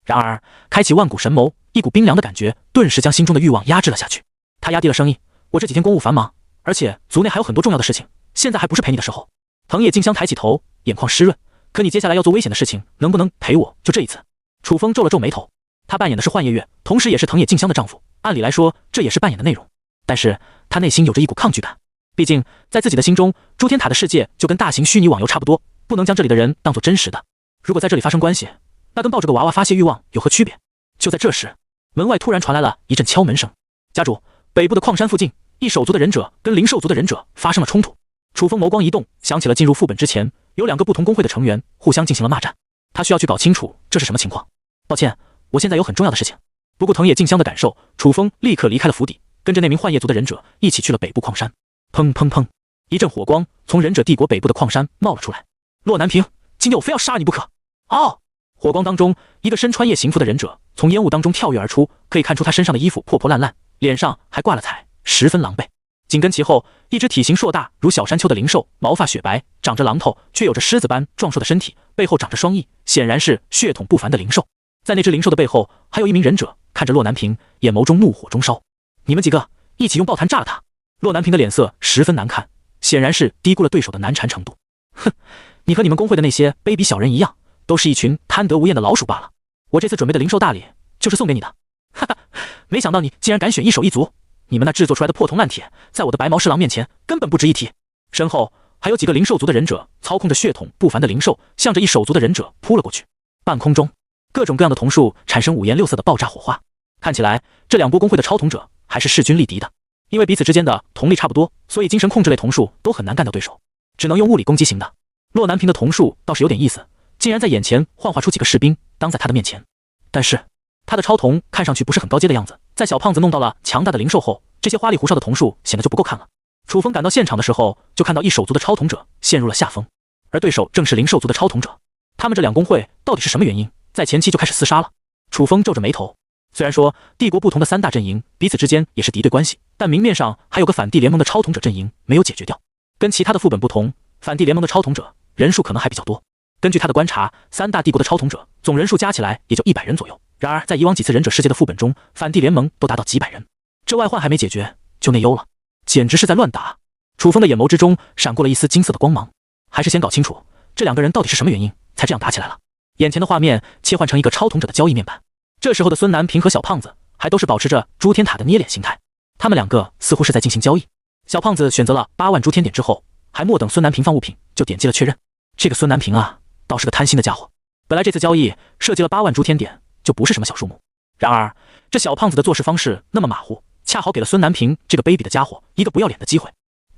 然而，开启万古神眸，一股冰凉的感觉顿时将心中的欲望压制了下去。他压低了声音：“我这几天公务繁忙，而且族内还有很多重要的事情，现在还不是陪你的时候。”藤野静香抬起头，眼眶湿润：“可你接下来要做危险的事情，能不能陪我？就这一次？”楚风皱了皱眉头，他扮演的是幻夜月，同时也是藤野静香的丈夫，按理来说这也是扮演的内容，但是他内心有着一股抗拒感。毕竟，在自己的心中，朱天塔的世界就跟大型虚拟网游差不多，不能将这里的人当作真实的。如果在这里发生关系，那跟抱着个娃娃发泄欲望有何区别？就在这时，门外突然传来了一阵敲门声。家主，北部的矿山附近，异手族的忍者跟灵兽族的忍者发生了冲突。楚风眸光一动，想起了进入副本之前，有2个不同公会的成员互相进行了骂战。他需要去搞清楚这是什么情况。抱歉，我现在有很重要的事情。不顾藤野静香的感受，楚风立刻离开了府邸，跟着那名幻夜族的忍者一起去了北部矿山。砰砰砰！一阵火光从忍者帝国北部的矿山冒了出来。洛南平，今天我非要杀了你不可！哦！火光当中，一个身穿夜行服的忍者从烟雾当中跳跃而出，可以看出他身上的衣服破破烂烂，脸上还挂了彩，十分狼狈。紧跟其后，一只体型硕大如小山丘的灵兽，毛发雪白，长着榔头，却有着狮子般壮硕的身体，背后长着双翼，显然是血统不凡的灵兽。在那只灵兽的背后，还有一名忍者看着洛南平，眼眸中怒火中烧。你们几个一起用爆弹炸了他！洛南平的脸色十分难看，显然是低估了对手的难缠程度。哼，你和你们公会的那些卑鄙小人一样，都是一群贪得无厌的老鼠罢了。我这次准备的灵兽大礼就是送给你的。哈哈，没想到你竟然敢选一手一族，你们那制作出来的破铜烂铁，在我的白毛侍郎面前根本不值一提。身后还有几个灵兽族的忍者，操控着血统不凡的灵兽，向着一手族的忍者扑了过去。半空中，各种各样的铜树产生五颜六色的爆炸火花。看起来这2波公会的超统者还是势均力敌的。因为彼此之间的铜力差不多，所以精神控制类铜术都很难干掉对手，只能用物理攻击型的。洛南平的铜术倒是有点意思，竟然在眼前幻化出几个士兵当在他的面前。但是他的超铜看上去不是很高阶的样子，在小胖子弄到了强大的灵兽后，这些花里胡哨的铜术显得就不够看了。楚风赶到现场的时候，就看到一手族的超统者陷入了下风，而对手正是灵兽族的超统者。他们这2公会到底是什么原因，在前期就开始厮杀了？楚风皱着眉头。虽然说帝国不同的3大阵营彼此之间也是敌对关系，但明面上还有个反帝联盟的超统者阵营没有解决掉。跟其他的副本不同，反帝联盟的超统者人数可能还比较多。根据他的观察，3大帝国的超统者总人数加起来也就100人左右。然而在以往几次忍者世界的副本中，反帝联盟都达到几百人。这外患还没解决，就内忧了，简直是在乱打。楚风的眼眸之中闪过了一丝金色的光芒，还是先搞清楚这2个人到底是什么原因才这样打起来了。眼前的画面切换成一个超统者的交易面板。这时候的孙南平和小胖子还都是保持着朱天塔的捏脸形态，他们2个似乎是在进行交易。小胖子选择了8万朱天点之后，还莫等孙南平放物品，就点击了确认。这个孙南平啊，倒是个贪心的家伙。本来这次交易涉及了8万朱天点，就不是什么小数目。然而这小胖子的做事方式那么马虎，恰好给了孙南平这个卑鄙的家伙一个不要脸的机会。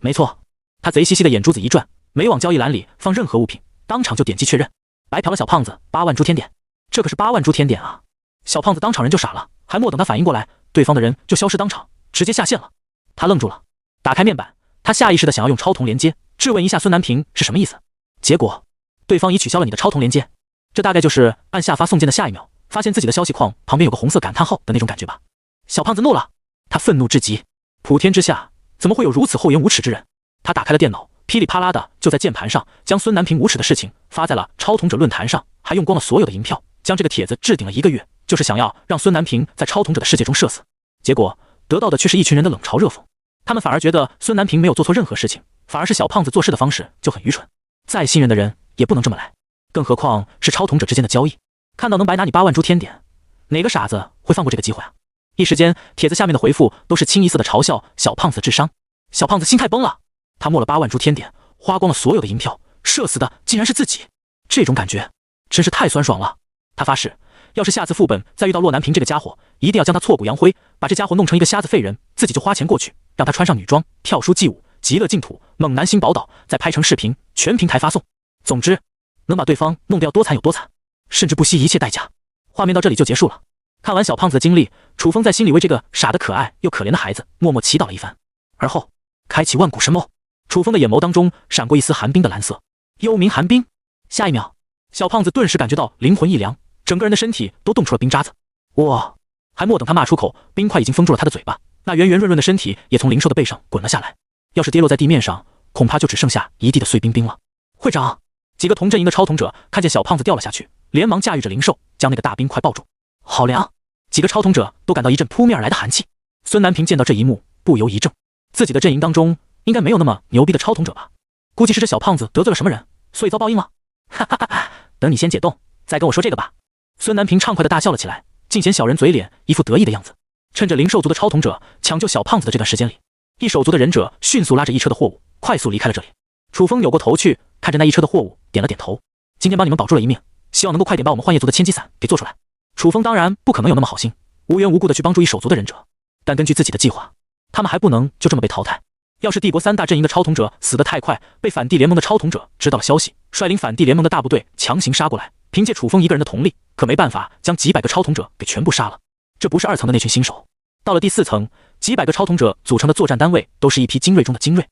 没错，他贼兮兮的眼珠子一转，没往交易栏里放任何物品，当场就点击确认，白嫖了小胖子8万朱天点。这可是8万朱天点啊！小胖子当场人就傻了，还没等他反应过来，对方的人就消失当场，直接下线了。他愣住了，打开面板，他下意识的想要用超铜连接质问一下孙南平是什么意思，结果对方已取消了你的超铜连接。这大概就是按下发送键的下一秒，发现自己的消息框旁边有个红色感叹号的那种感觉吧。小胖子怒了，他愤怒至极，普天之下怎么会有如此厚颜无耻之人？他打开了电脑，噼里啪啦的就在键盘上将孙南平无耻的事情发在了超统者论坛上，还用光了所有的银票，将这个帖子置顶了1个月，就是想要让孙南平在超统者的世界中社死。结果得到的却是一群人的冷嘲热讽，他们反而觉得孙南平没有做错任何事情，反而是小胖子做事的方式就很愚蠢。再信任的人也不能这么来，更何况是超统者之间的交易。看到能白拿你8万铢天点，哪个傻子会放过这个机会啊？一时间，帖子下面的回复都是清一色的嘲笑小胖子的智商。小胖子心态崩了，他摸了8万铢天点，花光了所有的银票，射死的竟然是自己，这种感觉真是太酸爽了。他发誓，要是下次副本再遇到洛南平这个家伙，一定要将他挫骨扬灰，把这家伙弄成一个瞎子废人，自己就花钱过去，让他穿上女装，跳书祭舞，极乐净土，猛男星宝岛，再拍成视频，全平台发送。总之，能把对方弄得要多惨有多惨，甚至不惜一切代价。画面到这里就结束了。看完小胖子的经历，楚风在心里为这个傻得可爱又可怜的孩子默默祈祷了一番，而后开启万古神谋。楚风的眼眸当中闪过一丝寒冰的蓝色，幽冥寒冰。下一秒，小胖子顿时感觉到灵魂一凉，整个人的身体都冻出了冰渣子。哇！还没等他骂出口，冰块已经封住了他的嘴巴，那圆圆润润的身体也从灵兽的背上滚了下来。要是跌落在地面上，恐怕就只剩下一地的碎冰冰了。会长，几个同阵营的超统者看见小胖子掉了下去，连忙驾驭着灵兽将那个大冰块抱住。好凉！几个超统者都感到一阵扑面而来的寒气。孙南平见到这一幕，不由一怔，自己的阵营当中应该没有那么牛逼的超统者吧？估计是这小胖子得罪了什么人，所以遭报应了。哈哈哈哈！等你先解冻，再跟我说这个吧。孙南平畅快地大笑了起来，尽显小人嘴脸，一副得意的样子。趁着灵兽族的超统者抢救小胖子的这段时间里，一手族的忍者迅速拉着一车的货物快速离开了这里。楚风扭过头去，看着那一车的货物，点了点头。今天帮你们保住了一命，希望能够快点把我们幻夜族的千机伞给做出来。楚风当然不可能有那么好心，无缘无故的去帮助一手族的忍者，但根据自己的计划，他们还不能就这么被淘汰。要是帝国3大阵营的超统者死得太快，被反帝联盟的超统者知道了消息，率领反帝联盟的大部队强行杀过来，凭借楚风一个人的统领，可没办法将几百个超统者给全部杀了。这不是2层的那群新手，到了第4层，几百个超统者组成的作战单位都是一批精锐中的精锐，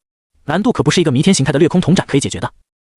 难度可不是一个弥天形态的掠空铜斩可以解决的。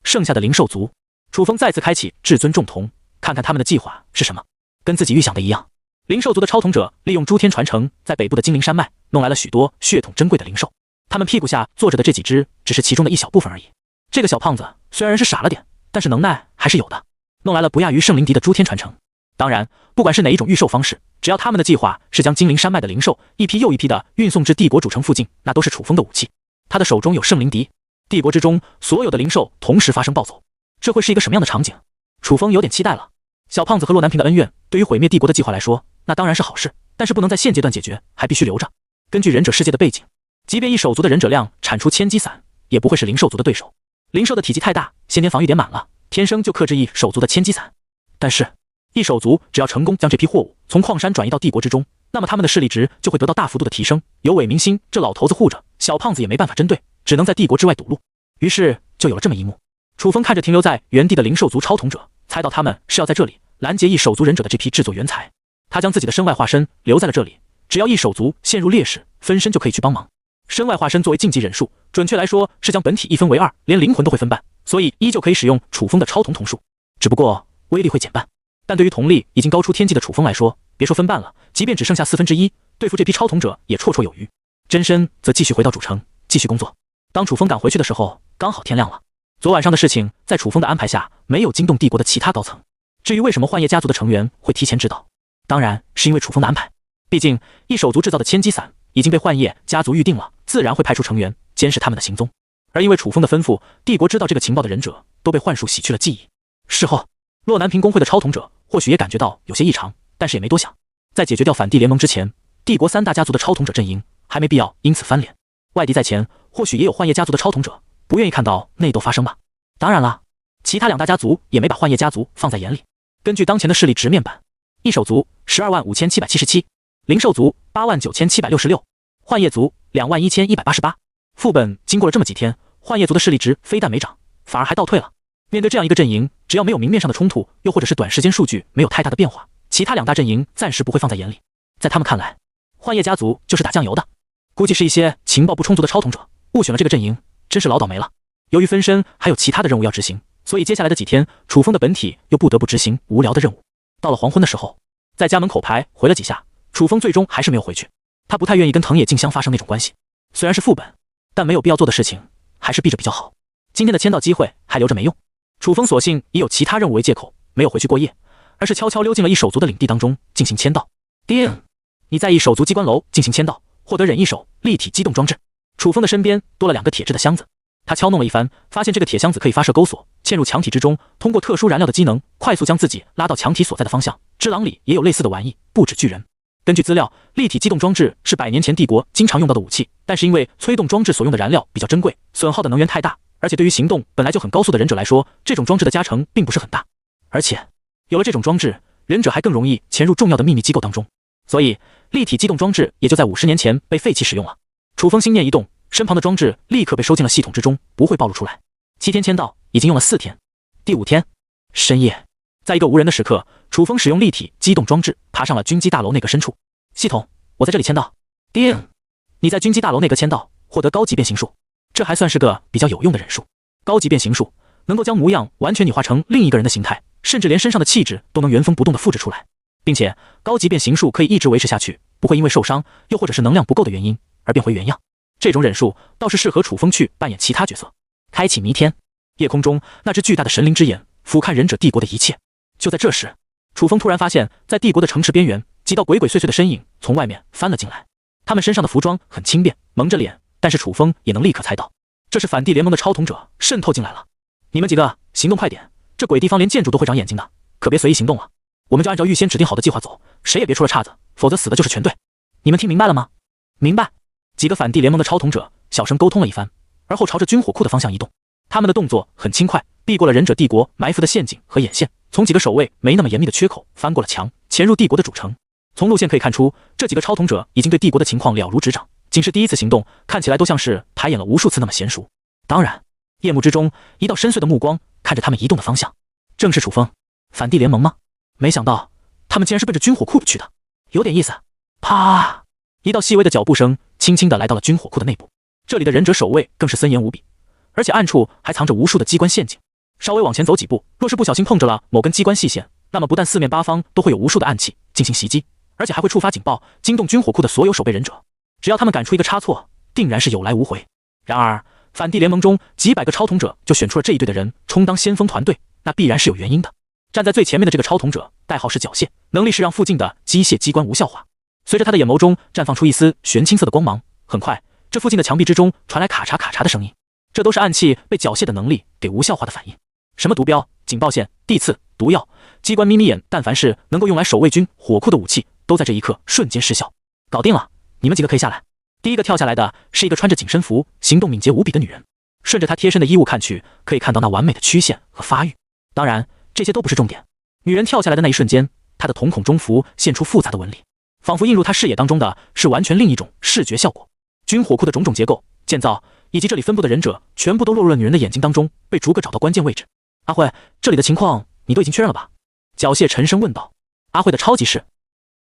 剩下的灵兽族，楚风再次开启至尊重瞳，看看他们的计划是什么。跟自己预想的一样，灵兽族的超统者利用诸天传承，在北部的精灵山脉弄来了许多血统珍贵的灵兽。他们屁股下坐着的这几只，只是其中的一小部分而已。这个小胖子虽然是傻了点，但是能耐还是有的，弄来了不亚于圣灵笛的诸天传承。当然，不管是哪一种御兽方式，只要他们的计划是将精灵山脉的灵兽一批又一批的运送至帝国主城附近，那都是楚风的武器。他的手中有圣灵笛，帝国之中所有的灵兽同时发生暴走，这会是一个什么样的场景？楚风有点期待了。小胖子和洛南平的恩怨，对于毁灭帝国的计划来说，那当然是好事，但是不能在现阶段解决，还必须留着。根据忍者世界的背景，即便一手族的忍者量产出千机伞，也不会是灵兽族的对手。灵兽的体积太大，先天防御点满了，天生就克制一手族的千机伞。但是，一手族只要成功将这批货物从矿山转移到帝国之中，那么他们的势力值就会得到大幅度的提升。有韦明星这老头子护着，小胖子也没办法针对，只能在帝国之外堵路。于是就有了这么一幕。楚风看着停留在原地的灵兽族超统者，猜到他们是要在这里拦截一手族忍者的这批制作原材。他将自己的身外化身留在了这里，只要一手族陷入劣势，分身就可以去帮忙。身外化身作为竞技忍术，准确来说是将本体一分为2，连灵魂都会分半，所以依旧可以使用楚风的超瞳瞳术，只不过威力会减半。但对于瞳力已经高出天际的楚风来说，别说分半了，即便只剩下1/4，对付这批超统者也绰绰有余。真身则继续回到主城，继续工作。当楚风赶回去的时候，刚好天亮了。昨晚上的事情，在楚风的安排下，没有惊动帝国的其他高层。至于为什么幻夜家族的成员会提前知道，当然是因为楚风的安排。毕竟一手族制造的千机伞已经被幻夜家族预定了，自然会派出成员监视他们的行踪。而因为楚风的吩咐，帝国知道这个情报的忍者都被幻术洗去了记忆。事后，洛南平公会的超统者或许也感觉到有些异常，但是也没多想。在解决掉反帝联盟之前，帝国3大家族的超统者阵营还没必要因此翻脸。外敌在前，或许也有幻夜家族的超统者不愿意看到内斗发生吧。当然了，其他2大家族也没把幻夜家族放在眼里。根据当前的势力值面板，一手族125777，灵兽族89766，幻夜族21188。副本经过了这么几天，幻夜族的势力值非但没涨，反而还倒退了。面对这样一个阵营，只要没有明面上的冲突，又或者是短时间数据没有太大的变化，其他2大阵营暂时不会放在眼里。在他们看来，幻夜家族就是打酱油的，估计是一些情报不充足的超统者误选了这个阵营，真是老倒霉了。由于分身还有其他的任务要执行，所以接下来的几天，楚风的本体又不得不执行无聊的任务。到了黄昏的时候，在家门口牌回了几下，楚风最终还是没有回去。他不太愿意跟藤野静香发生那种关系，虽然是副本，但没有必要做的事情还是避着比较好。今天的签到机会还留着没用，楚风索性以有其他任务为借口，没有回去过夜，而是悄悄溜进了一手族的领地当中进行签到。叮，你在一手族机关楼进行签到，获得忍一手立体机动装置。楚风的身边多了2个铁质的箱子，他敲弄了一番，发现这个铁箱子可以发射钩索，嵌入墙体之中，通过特殊燃料的机能，快速将自己拉到墙体所在的方向。只狼里也有类似的玩意，不止巨人。根据资料，立体机动装置是100年前帝国经常用到的武器，但是因为催动装置所用的燃料比较珍贵，损耗的能源太大，而且对于行动本来就很高速的忍者来说，这种装置的加成并不是很大。而且，有了这种装置，忍者还更容易潜入重要的秘密机构当中，所以立体机动装置也就在50年前被废弃使用了。楚风心念一动，身旁的装置立刻被收进了系统之中，不会暴露出来。7天签到，已经用了4天。第5天深夜，在一个无人的时刻，楚风使用立体机动装置爬上了军机大楼内阁深处。系统，我在这里签到。叮，你在军机大楼内阁签到，获得高级变形术，这还算是个比较有用的忍术。高级变形术能够将模样完全拟化成另一个人的形态，甚至连身上的气质都能原封不动地复制出来，并且高级变形术可以一直维持下去，不会因为受伤又或者是能量不够的原因而变回原样。这种忍术倒是适合楚风去扮演其他角色。开启弥天，夜空中那只巨大的神灵之眼俯瞰忍者帝国的一切。就在这时，楚风突然发现，在帝国的城池边缘，几道鬼鬼祟祟的身影从外面翻了进来。他们身上的服装很轻便，蒙着脸，但是楚风也能立刻猜到，这是反帝联盟的超统者渗透进来了。你们几个行动快点，这鬼地方连建筑都会长眼睛的，可别随意行动了。我们就按照预先指定好的计划走，谁也别出了岔子，否则死的就是全队。你们听明白了吗？明白。几个反帝联盟的超统者小声沟通了一番，而后朝着军火库的方向移动。他们的动作很轻快，避过了忍者帝国埋伏的陷阱和眼线，从几个守卫没那么严密的缺口翻过了墙，潜入帝国的主城。从路线可以看出，这几个超统者已经对帝国的情况了如指掌，仅是第一次行动，看起来都像是排演了无数次那么娴熟。当然，夜幕之中，一道深邃的目光看着他们移动的方向，正是楚风。反帝联盟吗？没想到他们竟然是奔着军火库去的，有点意思。啪！一道细微的脚步声轻轻地来到了军火库的内部，这里的忍者守卫更是森严无比，而且暗处还藏着无数的机关陷阱。稍微往前走几步，若是不小心碰着了某根机关细线，那么不但四面八方都会有无数的暗器进行袭击，而且还会触发警报，惊动军火库的所有守备忍者。只要他们敢出一个差错，定然是有来无回。然而，反帝联盟中几百个超统者就选出了这一队的人充当先锋团队，那必然是有原因的。站在最前面的这个超统者，代号是缴械，能力是让附近的机械机关无效化。随着他的眼眸中绽放出一丝玄青色的光芒，很快，这附近的墙壁之中传来咔嚓咔嚓的声音，这都是暗器被缴械的能力给无效化的反应。什么毒镖、警报线、地刺、毒药、机关眯眯眼，但凡是能够用来守卫军火库的武器，都在这一刻瞬间失效。搞定了，你们几个可以下来。第一个跳下来的是一个穿着紧身服、行动敏捷无比的女人。顺着她贴身的衣物看去，可以看到那完美的曲线和发育。当然，这些都不是重点。女人跳下来的那一瞬间，她的瞳孔中浮现出复杂的纹理，仿佛映入她视野当中的是完全另一种视觉效果。军火库的种种结构、建造以及这里分布的忍者，全部都落入了女人的眼睛当中，被逐个找到关键位置。阿慧，这里的情况你都已经确认了吧？缴械沉声问道。阿慧的超级是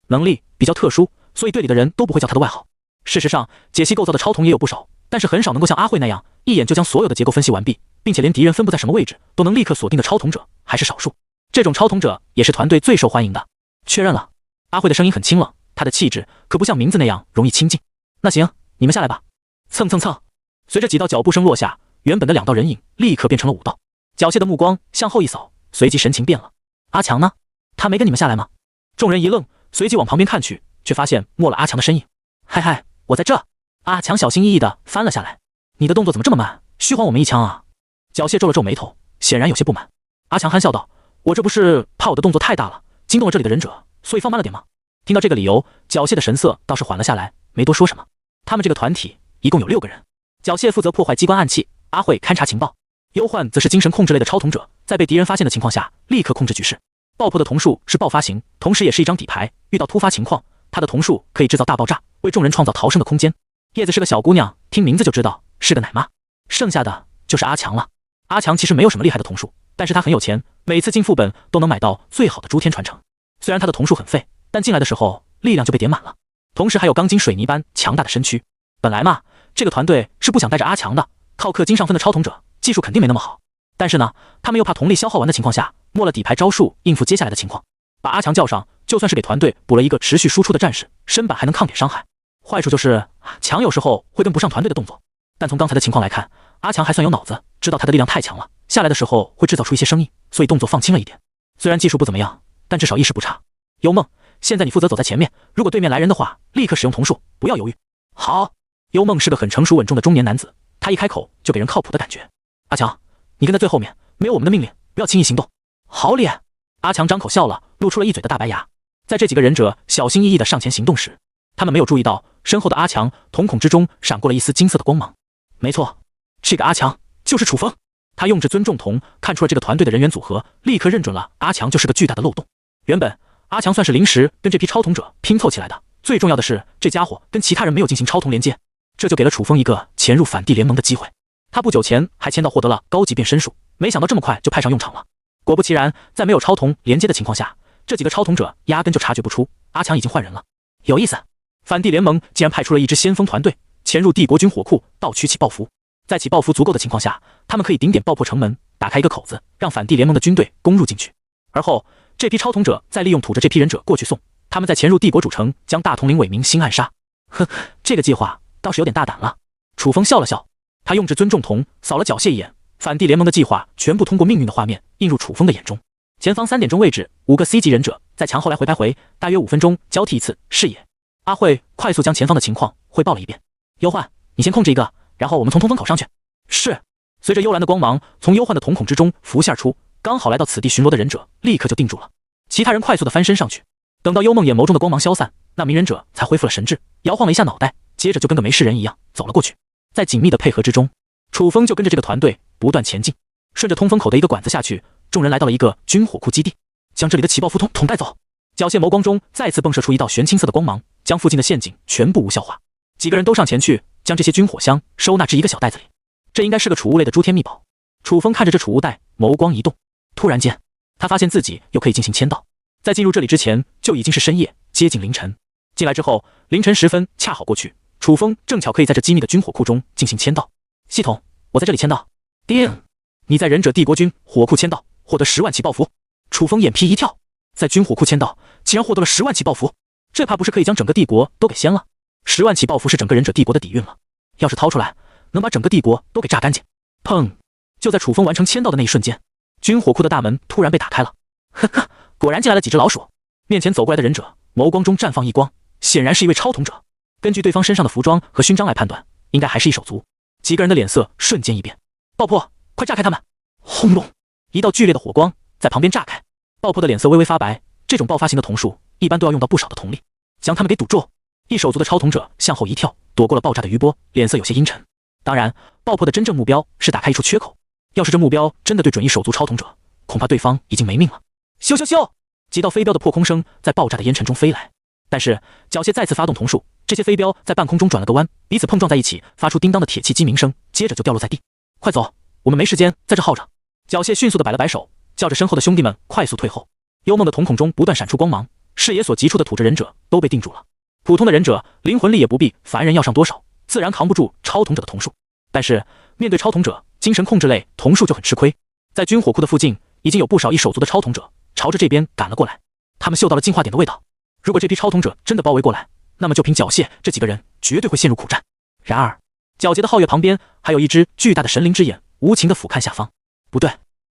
能力比较特殊，所以队里的人都不会叫她的外号。事实上，解析构造的超瞳也有不少，但是很少能够像阿慧那样一眼就将所有的结构分析完毕，并且连敌人分布在什么位置都能立刻锁定的超统者还是少数。这种超统者也是团队最受欢迎的。确认了。阿慧的声音很清冷，她的气质可不像名字那样容易亲近。那行，你们下来吧。蹭蹭蹭，随着几道脚步声落下，原本的2道人影立刻变成了5道。缴械的目光向后一扫，随即神情变了。阿强呢？他没跟你们下来吗？众人一愣，随即往旁边看去，却发现没了阿强的身影。嗨嗨，我在这。阿强小心翼翼地翻了下来。你的动作怎么这么慢？虚晃我们一枪啊！缴械皱了皱眉头，显然有些不满。阿强憨笑道：我这不是怕我的动作太大了，惊动了这里的忍者，所以放慢了点吗？听到这个理由，缴械的神色倒是缓了下来，没多说什么。他们这个团体一共有6个人，缴械负责破坏机关暗器，阿慧勘察情报，忧患则是精神控制类的超统者，在被敌人发现的情况下立刻控制局势。爆破的瞳术是爆发型，同时也是一张底牌，遇到突发情况，他的瞳术可以制造大爆炸，为众人创造逃生的空间。叶子是个小姑娘，听名字就知道是个奶妈。剩下的就是阿强了。阿强其实没有什么厉害的瞳术，但是他很有钱，每次进副本都能买到最好的诸天传承。虽然他的瞳术很废，但进来的时候力量就被点满了，同时还有钢筋水泥般强大的身躯。本来嘛，这个团队是不想带着阿强的，靠氪金上分的超统者技术肯定没那么好，但是呢，他们又怕瞳力消耗完的情况下没了底牌招数应付接下来的情况。把阿强叫上，就算是给团队补了一个持续输出的战士，身板还能抗点伤害。坏处就是强有时候会跟不上团队的动作，但从刚才的情况来看，阿强还算有脑子，知道他的力量太强了，下来的时候会制造出一些声音，所以动作放轻了一点。虽然技术不怎么样，但至少意识不差。幽梦，现在你负责走在前面，如果对面来人的话，立刻使用瞳术，不要犹豫。好。幽梦是个很成熟稳重的中年男子，他一开口就给人靠谱的感觉。阿强，你跟在最后面，没有我们的命令，不要轻易行动。好咧！阿强张口笑了，露出了一嘴的大白牙。在这几个忍者小心翼翼地上前行动时，他们没有注意到身后的阿强瞳孔之中闪过了一丝金色的光芒。没错，这个阿强就是楚风。他用至尊重瞳看出了这个团队的人员组合，立刻认准了阿强就是个巨大的漏洞。原本阿强算是临时跟这批超瞳者拼凑起来的，最重要的是这家伙跟其他人没有进行超瞳连接，这就给了楚风一个潜入反帝联盟的机会。他不久前还签到获得了高级变身术，没想到这么快就派上用场了。果不其然，在没有超瞳连接的情况下，这几个超瞳者压根就察觉不出阿强已经换人了。有意思，反帝联盟竟然派出了一支先锋团队潜入帝国军火库盗取起爆符，在起爆符足够的情况下，他们可以顶点爆破城门，打开一个口子，让反帝联盟的军队攻入进去。而后这批超瞳者再利用土着这批忍者过去送，他们再潜入帝国主城，将大统领韦明星暗杀。哼，这个计划倒是有点大胆了。楚风笑了笑，他用至尊重瞳扫了缴械一眼，反帝联盟的计划全部通过命运的画面映入楚风的眼中。前方3点钟位置5个 C 级忍者在墙后来回徘徊，大约5分钟交替一次视野。阿慧快速将前方的情况汇报了一遍。忧患，你先控制一个，然后我们从通风口上去。是。随着幽蓝的光芒从忧患的瞳孔之中浮现而出，刚好来到此地巡逻的忍者立刻就定住了。其他人快速的翻身上去，等到幽梦眼眸中的光芒消散，那名忍者才恢复了神智，摇晃了一下脑袋，接着就跟个没事人一样走了过去。在紧密的配合之中，楚风就跟着这个团队不断前进。顺着通风口的一个管子下去，众人来到了一个军火库基地，将这里的起爆符桶带走。缴械眸光中再次迸射出一道玄青色的光芒，将附近的陷阱全部无效化。几个人都上前去将这些军火箱收纳至一个小袋子里，这应该是个储物类的诸天秘宝。楚风看着这储物袋，眸光一动，突然间他发现自己又可以进行签到。在进入这里之前就已经是深夜，接近凌晨。进来之后凌晨时分恰好过去，楚风正巧可以在这机密的军火库中进行签到。系统，我在这里签到。叮，你在忍者帝国军火库签到，获得10万起爆符。楚风眼皮一跳，在军火库签到竟然获得了10万起爆符，这怕不是可以将整个帝国都给掀了。10万起爆符是整个忍者帝国的底蕴了，要是掏出来能把整个帝国都给榨干净。砰！就在楚风完成签到的那一瞬间，军火库的大门突然被打开了。呵呵，果然进来了几只老鼠。面前走过来的忍者眸光中绽放异光，显然是一位超瞳者。根据对方身上的服装和勋章来判断，应该还是一手足。几个人的脸色瞬间一变。爆破，快炸开他们！轰隆，一道剧烈的火光在旁边炸开，爆破的脸色微微发白。这种爆发型的瞳术一般都要用到不少的瞳力，将他们给堵住。一手足的超瞳者向后一跳，躲过了爆炸的余波，脸色有些阴沉。当然，爆破的真正目标是打开一处缺口，要是这目标真的对准一手足超瞳者，恐怕对方已经没命了。咻咻咻，几道飞镖的破空声在爆炸的烟尘中飞来，但是缴械再次发动瞳术，这些飞镖在半空中转了个弯，彼此碰撞在一起，发出叮当的铁器击鸣声，接着就掉落在地。快走，我们没时间在这耗着。缴械迅速的摆了摆手，叫着身后的兄弟们快速退后。幽梦的瞳孔中不断闪出光芒，视野所及处的土着忍者都被定住了。普通的忍者灵魂力也不必凡人要上多少，自然扛不住超瞳者的瞳术，但是面对超瞳者精神控制类瞳术就很吃亏。在军火库的附近已经有不少一手足的超瞳者朝着这边赶了过来，他们嗅到了进化点的味道。如果这批超瞳者真的包围过来，那么就凭缴械这几个人绝对会陷入苦战。然而皎洁的皓月旁边还有一只巨大的神灵之眼无情地俯瞰下方，不对，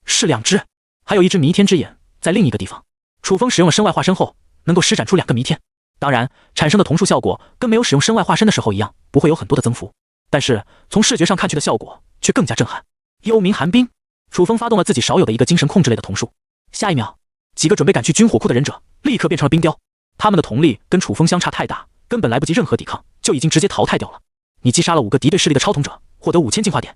是2只，还有一只弥天之眼在另一个地方。楚风使用了身外化身后能够施展出2个弥天，当然产生的瞳术效果跟没有使用身外化身的时候一样，不会有很多的增幅，但是从视觉上看去的效果却更加震撼。幽冥寒冰，楚风发动了自己少有的一个精神控制类的瞳术，下一秒几个准备赶去军火库的忍者立刻变成了冰雕，他们的瞳力跟楚风相差太大，根本来不及任何抵抗，就已经直接淘汰掉了。你击杀了5个敌对势力的超瞳者，获得5000进化点。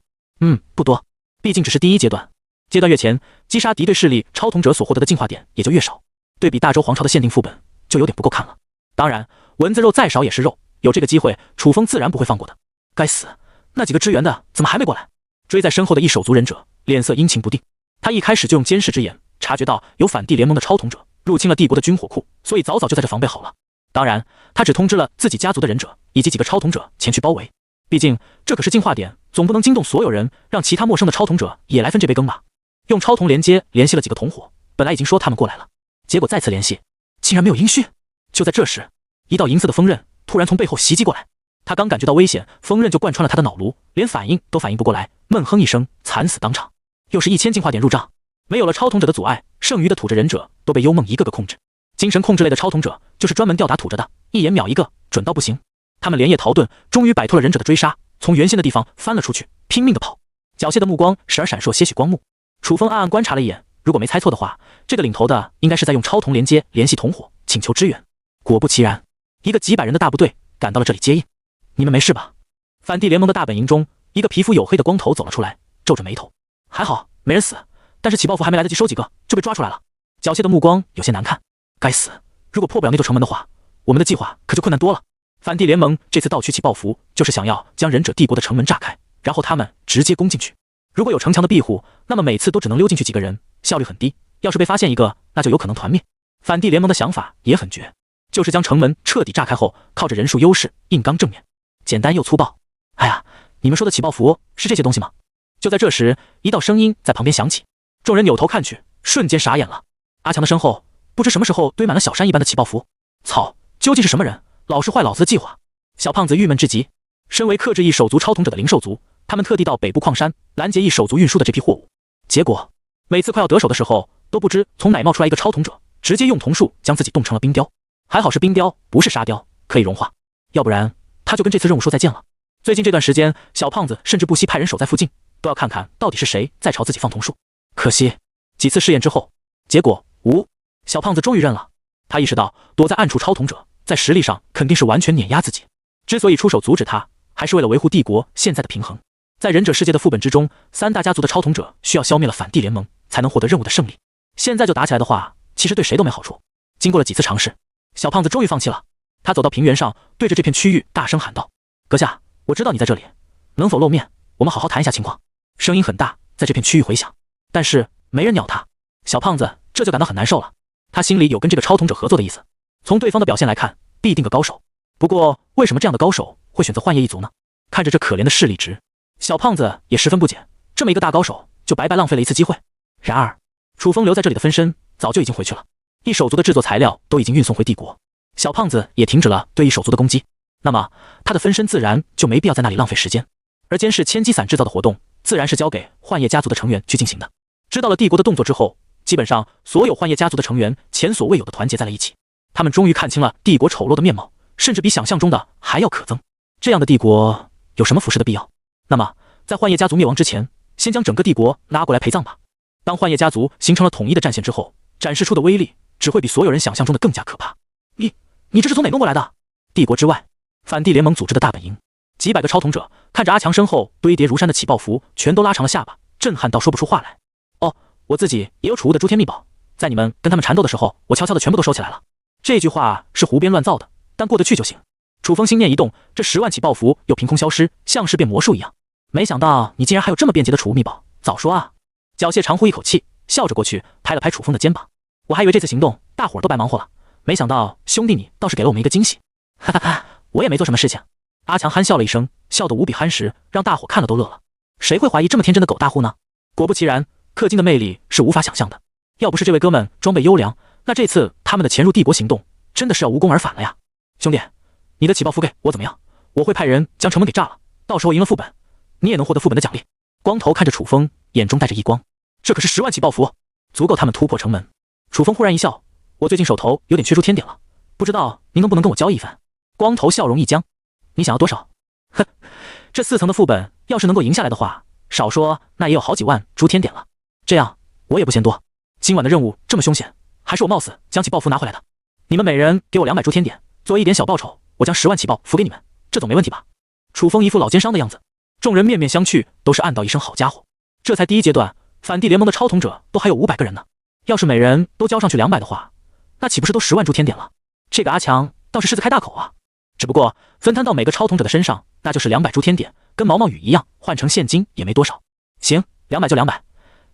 不多，毕竟只是第一阶段，阶段越前，击杀敌对势力超瞳者所获得的进化点也就越少，对比大周皇朝的限定副本就有点不够看了。当然蚊子肉再少也是肉，有这个机会楚风自然不会放过的。该死，那几个支援的怎么还没过来？追在身后的一手足忍者脸色阴晴不定，他一开始就用监视之眼察觉到有反帝联盟的超瞳者入侵了帝国的军火库，所以早早就在这防备好了。当然他只通知了自己家族的忍者以及几个超瞳者前去包围，毕竟这可是进化点，总不能惊动所有人，让其他陌生的超瞳者也来分这杯羹吧。用超瞳连接联系了几个同伙，本来已经说他们过来了，结果再次联系竟然没有音讯。就在这时，一道银色的锋刃突然从背后袭击过来，他刚感觉到危险，锋刃就贯穿了他的脑颅，连反应都反应不过来，闷哼一声惨死当场。又是1000进化点入账，没有了超瞳者的阻碍，剩余的土着忍者都被幽梦一个个控制。精神控制类的超瞳者就是专门吊打土着的，一眼秒一个，准到不行。他们连夜逃遁，终于摆脱了忍者的追杀，从原先的地方翻了出去，拼命地跑，缴械的目光时而闪烁些许光幕。楚风暗暗观察了一眼，如果没猜错的话，这个领头的应该是在用超瞳连接联系同伙，请求支援。果不其然，一个几百人的大部队赶到了这里接应。你们没事吧？反帝联盟的大本营中，一个皮肤黝黑的光头走了出来，皱着眉头。还好，没人死，但是起爆符还没来得及收几个，就被抓出来了。缴械的目光有些难看。该死，如果破不了那座城门的话，我们的计划可就困难多了。反帝联盟这次盗取起爆符，就是想要将忍者帝国的城门炸开，然后他们直接攻进去。如果有城墙的庇护，那么每次都只能溜进去几个人，效率很低。要是被发现一个，那就有可能团灭。反帝联盟的想法也很绝，就是将城门彻底炸开后，靠着人数优势硬刚正面，简单又粗暴。哎呀，你们说的起爆符是这些东西吗？就在这时，一道声音在旁边响起，众人扭头看去，瞬间傻眼了。阿强的身后，不知什么时候堆满了小山一般的起爆符。操，究竟是什么人，老是坏老子的计划？小胖子郁闷至极。身为克制异手族超统者的灵兽族，他们特地到北部矿山拦截异手族运输的这批货物，结果每次快要得手的时候，都不知从哪冒出来一个超统者，直接用瞳术将自己冻成了冰雕。还好是冰雕，不是沙雕，可以融化，要不然他就跟这次任务说再见了。最近这段时间，小胖子甚至不惜派人守在附近，都要看看到底是谁在朝自己放瞳术。可惜几次试验之后，结果无。小胖子终于认了，他意识到躲在暗处超统者在实力上肯定是完全碾压自己，之所以出手阻止他，还是为了维护帝国现在的平衡。在忍者世界的副本之中，3大家族的超统者需要消灭了反帝联盟，才能获得任务的胜利。现在就打起来的话，其实对谁都没好处。经过了几次尝试，小胖子终于放弃了。他走到平原上，对着这片区域大声喊道：“阁下，我知道你在这里，能否露面？我们好好谈一下情况。”声音很大，在这片区域回响，但是没人鸟他。小胖子这就感到很难受了，他心里有跟这个超统者合作的意思。从对方的表现来看，必定个高手。不过为什么这样的高手会选择幻夜一族呢？看着这可怜的势力值，小胖子也十分不解，这么一个大高手就白白浪费了一次机会。然而楚风留在这里的分身早就已经回去了，异手族的制作材料都已经运送回帝国，小胖子也停止了对异手族的攻击，那么他的分身自然就没必要在那里浪费时间。而监视千机伞制造的活动自然是交给幻夜家族的成员去进行的。知道了帝国的动作之后，基本上所有幻夜家族的成员前所未有的团结在了一起，他们终于看清了帝国丑陋的面貌，甚至比想象中的还要可憎。这样的帝国有什么俯视的必要？那么在幻夜家族灭亡之前，先将整个帝国拉过来陪葬吧。当幻夜家族形成了统一的战线之后，展示出的威力只会比所有人想象中的更加可怕。你这是从哪弄过来的？帝国之外，反帝联盟组织的大本营，几百个超统者看着阿强身后堆叠如山的起爆符，全都拉长了下巴，震撼到说不出话来。哦，我自己也有储物的诸天秘宝，在你们跟他们缠斗的时候，我悄悄的全部都收起来了。这句话是胡编乱造的，但过得去就行。楚风心念一动，这10万起爆符又凭空消失，像是变魔术一样。没想到你竟然还有这么便捷的储物秘宝，早说啊！缴械长呼一口气，笑着过去拍了拍楚风的肩膀。我还以为这次行动大伙儿都白忙活了，没想到兄弟你倒是给了我们一个惊喜。哈哈哈，我也没做什么事情。阿强憨笑了一声，笑得无比憨实，让大伙看了都乐了。谁会怀疑这么天真的狗大户呢？果不其然，氪金的魅力是无法想象的。要不是这位哥们装备优良，那这次他们的潜入帝国行动真的是要无功而返了呀。兄弟，你的起爆符给我怎么样？我会派人将城门给炸了，到时候赢了副本，你也能获得副本的奖励。光头看着楚风，眼中带着异光，这可是10万起爆符，足够他们突破城门。楚风忽然一笑，我最近手头有点缺出天点了，不知道您能不能跟我交易一番？光头笑容一僵，你想要多少？哼，这4层的副本要是能够赢下来的话，少说那也有好几万诸天点了。这样我也不嫌多，今晚的任务这么凶险，还是我冒死将起爆符拿回来的。你们每人给我200诸天点，作为一点小报酬，我将10万起爆符给你们，这总没问题吧？楚风一副老奸商的样子，众人面面相觑，都是暗道一声好家伙。这才第一阶段，反帝联盟的超统者都还有500个人呢，要是每人都交上去200的话，那岂不是都10万诸天点了？这个阿强倒是狮子开大口啊！只不过分摊到每个超统者的身上，那就是200诸天点，跟毛毛雨一样，换成现金也没多少。行，200就200，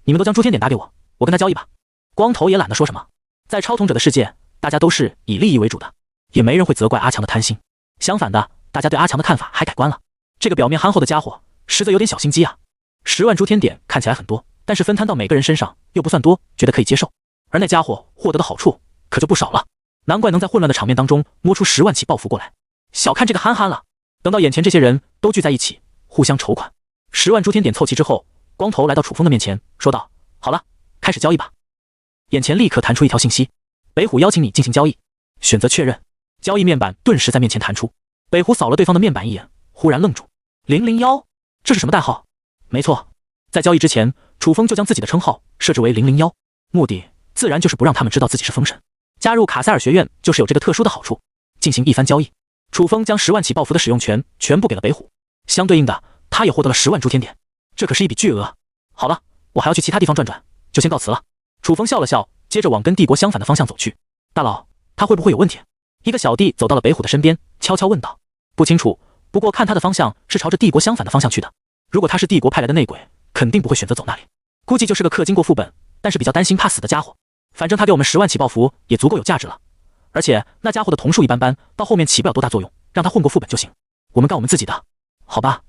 你们都将诸天点打给我，我跟他交易吧。光头也懒得说什么，在超统者的世界，大家都是以利益为主的，也没人会责怪阿强的贪心。相反的，大家对阿强的看法还改观了。这个表面憨厚的家伙，实则有点小心机啊。10万诸天点看起来很多，但是分摊到每个人身上又不算多，觉得可以接受。而那家伙获得的好处可就不少了，难怪能在混乱的场面当中摸出10万起爆符过来。小看这个憨憨了。等到眼前这些人都聚在一起，互相筹款，10万诸天点凑齐之后，光头来到楚风的面前，说道：“好了，开始交易吧。”眼前立刻弹出一条信息：“北虎邀请你进行交易。”选择确认，交易面板顿时在面前弹出。北虎扫了对方的面板一眼，忽然愣住， 001，这是什么代号？没错，在交易之前，楚风就将自己的称号设置为001，目的自然就是不让他们知道自己是风神。加入卡塞尔学院就是有这个特殊的好处。进行一番交易，楚风将10万起爆符的使用权全部给了北虎，相对应的，他也获得了10万诸天点，这可是一笔巨额。好了，我还要去其他地方转转，就先告辞了。楚风笑了笑，接着往跟帝国相反的方向走去。大佬，他会不会有问题？一个小弟走到了北虎的身边，悄悄问道。不清楚，不过看他的方向是朝着帝国相反的方向去的。如果他是帝国派来的内鬼，肯定不会选择走那里，估计就是个氪金过副本，但是比较担心怕死的家伙。反正他给我们10万起爆符也足够有价值了，而且那家伙的瞳术一般般，到后面起不了多大作用，让他混过副本就行。我们干我们自己的，好吧？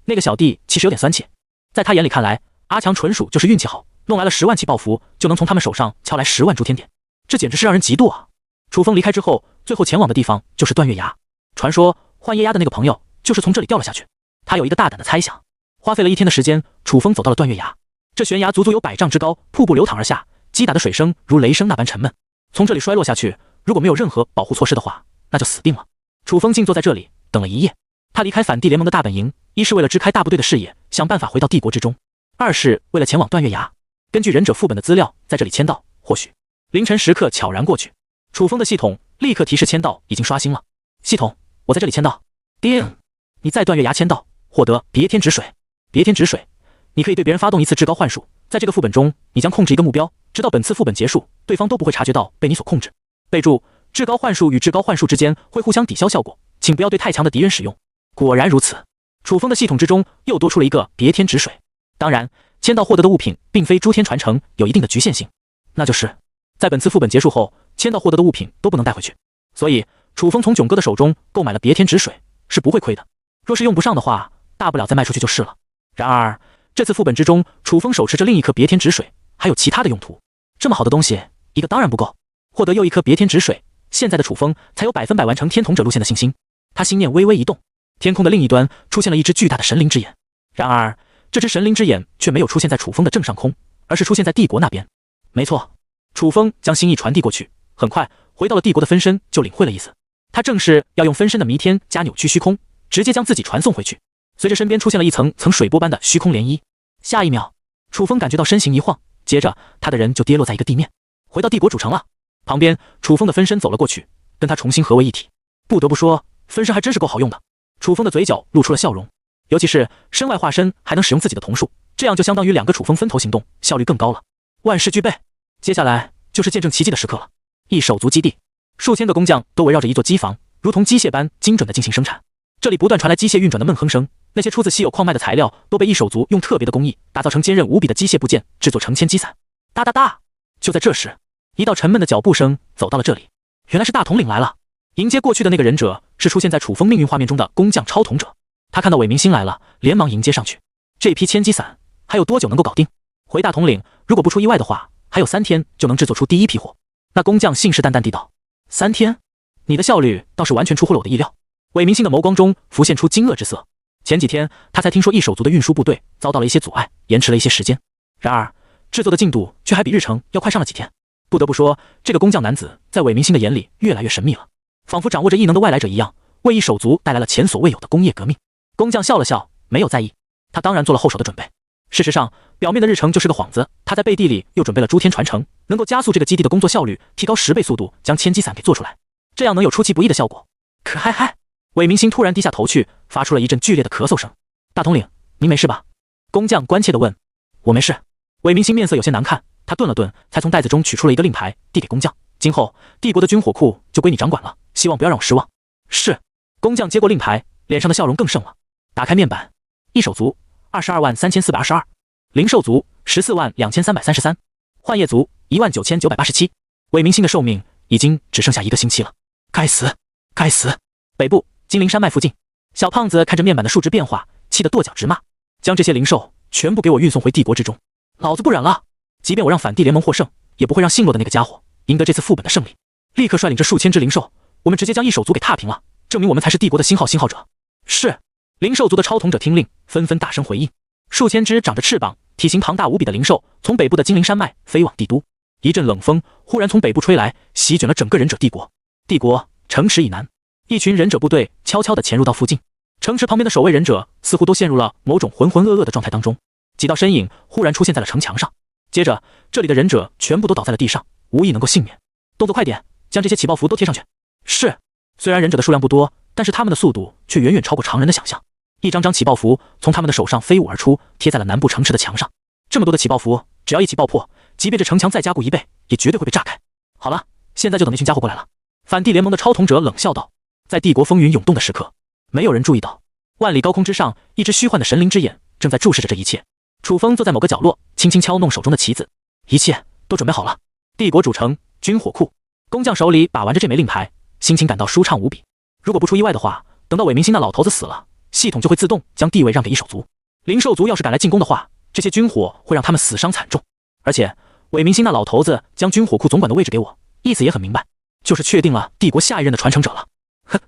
那个小弟其实有点酸气，在他眼里看来，阿强纯属就是运气好，弄来了10万起爆符，就能从他们手上敲来10万诸天点，这简直是让人嫉妒啊！楚风离开之后，最后前往的地方就是断月崖。传说幻夜鸦的那个朋友就是从这里掉了下去。他有一个大胆的猜想，花费了1天的时间，楚风走到了断月崖。这悬崖足足有100丈之高，瀑布流淌而下，击打的水声如雷声那般沉闷。从这里摔落下去，如果没有任何保护措施的话，那就死定了。楚风静坐在这里等了一夜。他离开反帝联盟的大本营，一是为了支开大部队的视野，想办法回到帝国之中；二是为了前往断月崖。根据忍者副本的资料，在这里签到，或许凌晨时刻悄然过去。楚风的系统立刻提示签到已经刷新了。系统，我在这里签到。叮，你在断月崖签到，获得别天止水。别天止水，你可以对别人发动一次至高幻术，在这个副本中，你将控制一个目标，直到本次副本结束，对方都不会察觉到被你所控制。备注：至高幻术与至高幻术之间会互相抵消效果，请不要对太强的敌人使用。果然如此，楚风的系统之中又多出了一个别天止水。当然，签到获得的物品并非诸天传承，有一定的局限性，那就是在本次副本结束后，签到获得的物品都不能带回去。所以，楚风从囧哥的手中购买了别天止水是不会亏的。若是用不上的话，大不了再卖出去就是了。然而，这次副本之中，楚风手持着另一颗别天止水，还有其他的用途。这么好的东西，一个当然不够。获得又一颗别天止水，现在的楚风才有100%完成天童者路线的信心。他心念微微一动，天空的另一端出现了一只巨大的神灵之眼。然而，这只神灵之眼却没有出现在楚风的正上空，而是出现在帝国那边。没错，楚风将心意传递过去，很快回到了帝国的分身就领会了意思。他正是要用分身的弥天加扭曲虚空，直接将自己传送回去。随着身边出现了一层层水波般的虚空涟漪，下一秒，楚风感觉到身形一晃，接着他的人就跌落在一个地面，回到帝国主城了。旁边，楚风的分身走了过去，跟他重新合为一体。不得不说，分身还真是够好用的。楚风的嘴角露出了笑容，尤其是身外化身还能使用自己的瞳术，这样就相当于2个楚风分头行动，效率更高了。万事俱备，接下来就是见证奇迹的时刻了。异手族基地，数千个工匠都围绕着一座机房，如同机械般精准地进行生产。这里不断传来机械运转的闷哼声，那些出自稀有矿脉的材料都被异手族用特别的工艺打造成坚韧无比的机械部件，制作成千机伞。哒哒哒！就在这时，一道沉闷的脚步声走到了这里，原来是大统领来了。迎接过去的那个忍者是出现在楚风命运画面中的工匠超统者。他看到韦明星来了，连忙迎接上去。这批千机伞还有多久能够搞定？回大统领，如果不出意外的话，还有3天就能制作出第一批货。那工匠信誓旦旦地道：3天？你的效率倒是完全出乎了我的意料。韦明星的眸光中浮现出惊愕之色。前几天他才听说异手族的运输部队遭到了一些阻碍，延迟了一些时间。然而制作的进度却还比日程要快上了几天。不得不说，这个工匠男子在韦明星的眼里越来越神秘了，仿佛掌握着异能的外来者一样，为异手族带来了前所未有的工业革命。工匠笑了笑，没有在意，他当然做了后手的准备。事实上，表面的日程就是个幌子，他在背地里又准备了诸天传承，能够加速这个基地的工作效率，提高10倍速度，将千机伞给做出来，这样能有出其不意的效果。可嗨嗨！韦明星突然低下头去，发出了一阵剧烈的咳嗽声。大统领，您没事吧？工匠关切地问。我没事。韦明星面色有些难看，他顿了顿，才从袋子中取出了一个令牌，递给工匠。今后帝国的军火库就归你掌管了，希望不要让我失望。是。工匠接过令牌，脸上的笑容更盛了。打开面板，异手族223422，灵兽族142333，幻夜族19987。韦明星的寿命已经只剩下1个星期了。该死，该死！北部金陵山脉附近，小胖子看着面板的数值变化，气得跺脚直骂：将这些灵兽全部给我运送回帝国之中，老子不忍了！即便我让反帝联盟获胜，也不会让姓骆的那个家伙赢得这次副本的胜利。立刻率领这数千只灵兽，我们直接将异手族给踏平了，证明我们才是帝国的新号者。是。灵兽族的超统者听令，纷纷大声回应。数千只长着翅膀、体型庞大无比的灵兽从北部的金陵山脉飞往帝都。一阵冷风忽然从北部吹来，席卷了整个忍者帝国。帝国城池以南，一群忍者部队悄悄地潜入到附近。城池旁边的守卫忍者似乎都陷入了某种浑浑噩噩的状态当中，几道身影忽然出现在了城墙上，接着这里的忍者全部都倒在了地上，无一能够幸免。动作快点，将这些起爆符都贴上去。是。虽然忍者的数量不多，但是他们的速度却远远超过常人的想象。一张张起爆符从他们的手上飞舞而出，贴在了南部城池的墙上。这么多的起爆符，只要一起爆破，即便这城墙再加固1倍，也绝对会被炸开。好了，现在就等那群家伙过来了。反帝联盟的超统者冷笑道。在帝国风云涌动的时刻，没有人注意到，万里高空之上，一只虚幻的神灵之眼正在注视着这一切。楚风坐在某个角落，轻轻敲弄手中的旗子。一切都准备好了。帝国主城军火库，工匠手里把玩着这枚令牌，心情感到舒畅无比。如果不出意外的话，等到韦明星那老头子死了，系统就会自动将地位让给异手族。灵兽族要是敢来进攻的话，这些军火会让他们死伤惨重。而且韦明星那老头子将军火库总管的位置给我，意思也很明白，就是确定了帝国下一任的传承者了。哼，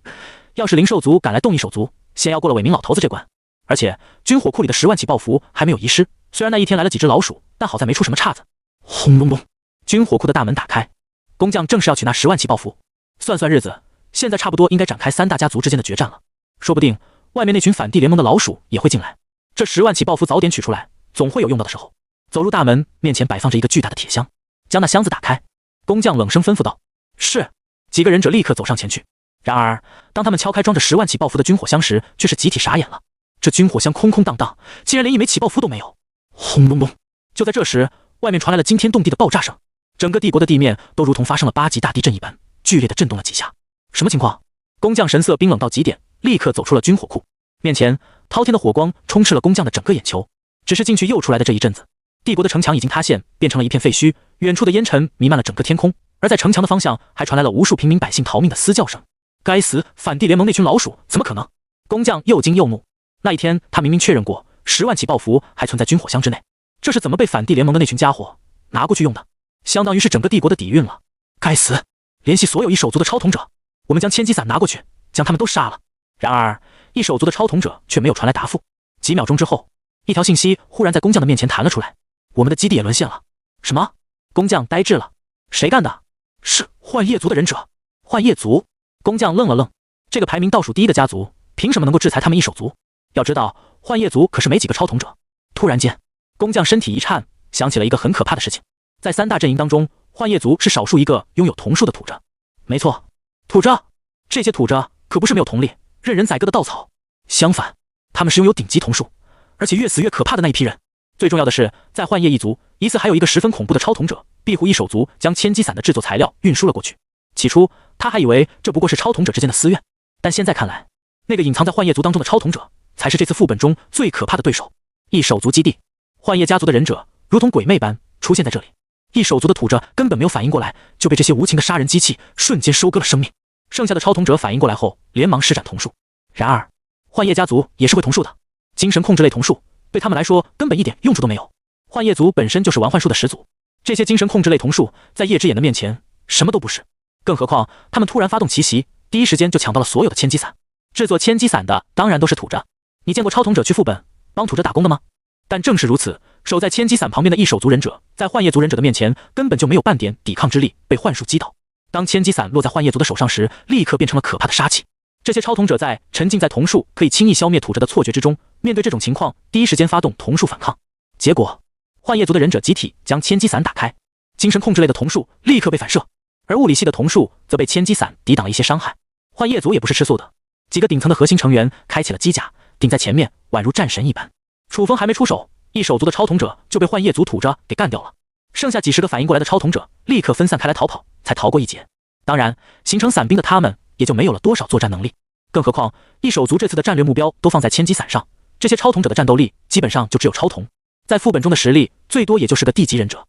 要是灵兽族敢来动异手族，先要过了韦明老头子这关。而且军火库里的10万起爆符还没有遗失，虽然那一天来了几只老鼠，但好在没出什么岔子。轰隆隆，军火库的大门打开，工匠正是要取那10万起爆符。算算日子，现在差不多应该展开3大家族之间的决战了。说不定外面那群反帝联盟的老鼠也会进来。这10万起爆符早点取出来，总会有用到的时候。走入大门，面前摆放着一个巨大的铁箱，将那箱子打开。工匠冷声吩咐道：“是。”几个忍者立刻走上前去。然而，当他们敲开装着10万起爆符的军火箱时，却是集体傻眼了。这军火箱空空荡荡，竟然连一枚起爆符都没有。轰隆隆！就在这时，外面传来了惊天动地的爆炸声，整个帝国的地面都如同发生了8级大地震一般，剧烈的震动了几下。什么情况？工匠神色冰冷到极点，立刻走出了军火库。面前滔天的火光充斥了工匠的整个眼球。只是进去又出来的这一阵子，帝国的城墙已经塌陷，变成了一片废墟，远处的烟尘弥漫了整个天空，而在城墙的方向还传来了无数平民百姓逃命的嘶叫声。该死，反帝联盟那群老鼠，怎么可能？工匠又惊又怒。那一天他明明确认过10万起爆符还存在军火箱之内，这是怎么被反帝联盟的那群家伙拿过去用的？相当于是整个帝国的底蕴了。该死，联系所有异手族的超统者，我们将千机伞拿过去，将他们都杀了。然而异手族的超统者却没有传来答复。几秒钟之后，一条信息忽然在工匠的面前弹了出来：我们的基地也沦陷了。什么？工匠呆滞了。谁干的？是幻夜族的忍者。幻夜族？工匠愣了愣，这个排名倒数第一的家族凭什么能够制裁他们异手族？要知道幻夜族可是没几个超统者。突然间，工匠身体一颤，想起了一个很可怕的事情。在3大阵营当中，幻夜族是少数一个拥有瞳术的土着。没错，土着。这些土着可不是没有瞳力，任人宰割的稻草。相反，他们是拥有顶级瞳术，而且越死越可怕的那一批人。最重要的是，在幻夜一族，疑似还有一个十分恐怖的超统者，庇护异手族将千机伞的制作材料运输了过去。起初他还以为这不过是超统者之间的私怨，但现在看来，那个隐藏在幻夜族当中的超统者才是这次副本中最可怕的对手。异手族基地，幻夜家族的忍者如同鬼魅般出现在这里。异手族的土着根本没有反应过来，就被这些无情的杀人机器瞬间收割了生命。剩下的超统者反应过来后，连忙施展瞳术。然而幻夜家族也是会瞳术的，精神控制类瞳术对他们来说根本一点用处都没有。幻夜族本身就是玩幻术的始祖，这些精神控制类瞳术在夜之眼的面前什么都不是。更何况他们突然发动奇袭，第一时间就抢到了所有的千机伞。制作千机伞的当然都是土着。你见过超统者去副本帮土着打工的吗？但正是如此，守在千机伞旁边的异手族忍者在幻夜族忍者的面前根本就没有半点抵抗之力，被幻术击倒。当千机伞落在幻夜族的手上时，立刻变成了可怕的杀气。这些超统者在沉浸在瞳术可以轻易消灭土着的错觉之中，面对这种情况，第一时间发动瞳术反抗。结果幻夜族的忍者集体将千机伞打开，精神控制类的瞳术立刻被反射，而物理系的瞳术则被千机伞抵挡了一些伤害。幻夜族也不是吃素的，几个顶层的核心成员开启了机甲，顶在前面，宛如战神一般。楚风还没出手，异手族的超统者就被幻夜族土着给干掉了。剩下几十个反应过来的超统者立刻分散开来逃跑，才逃过一劫。当然，形成伞兵的他们也就没有了多少作战能力。更何况异手族这次的战略目标都放在千机伞上，这些超统者的战斗力基本上就只有超统，在副本中的实力最多也就是个地级忍者。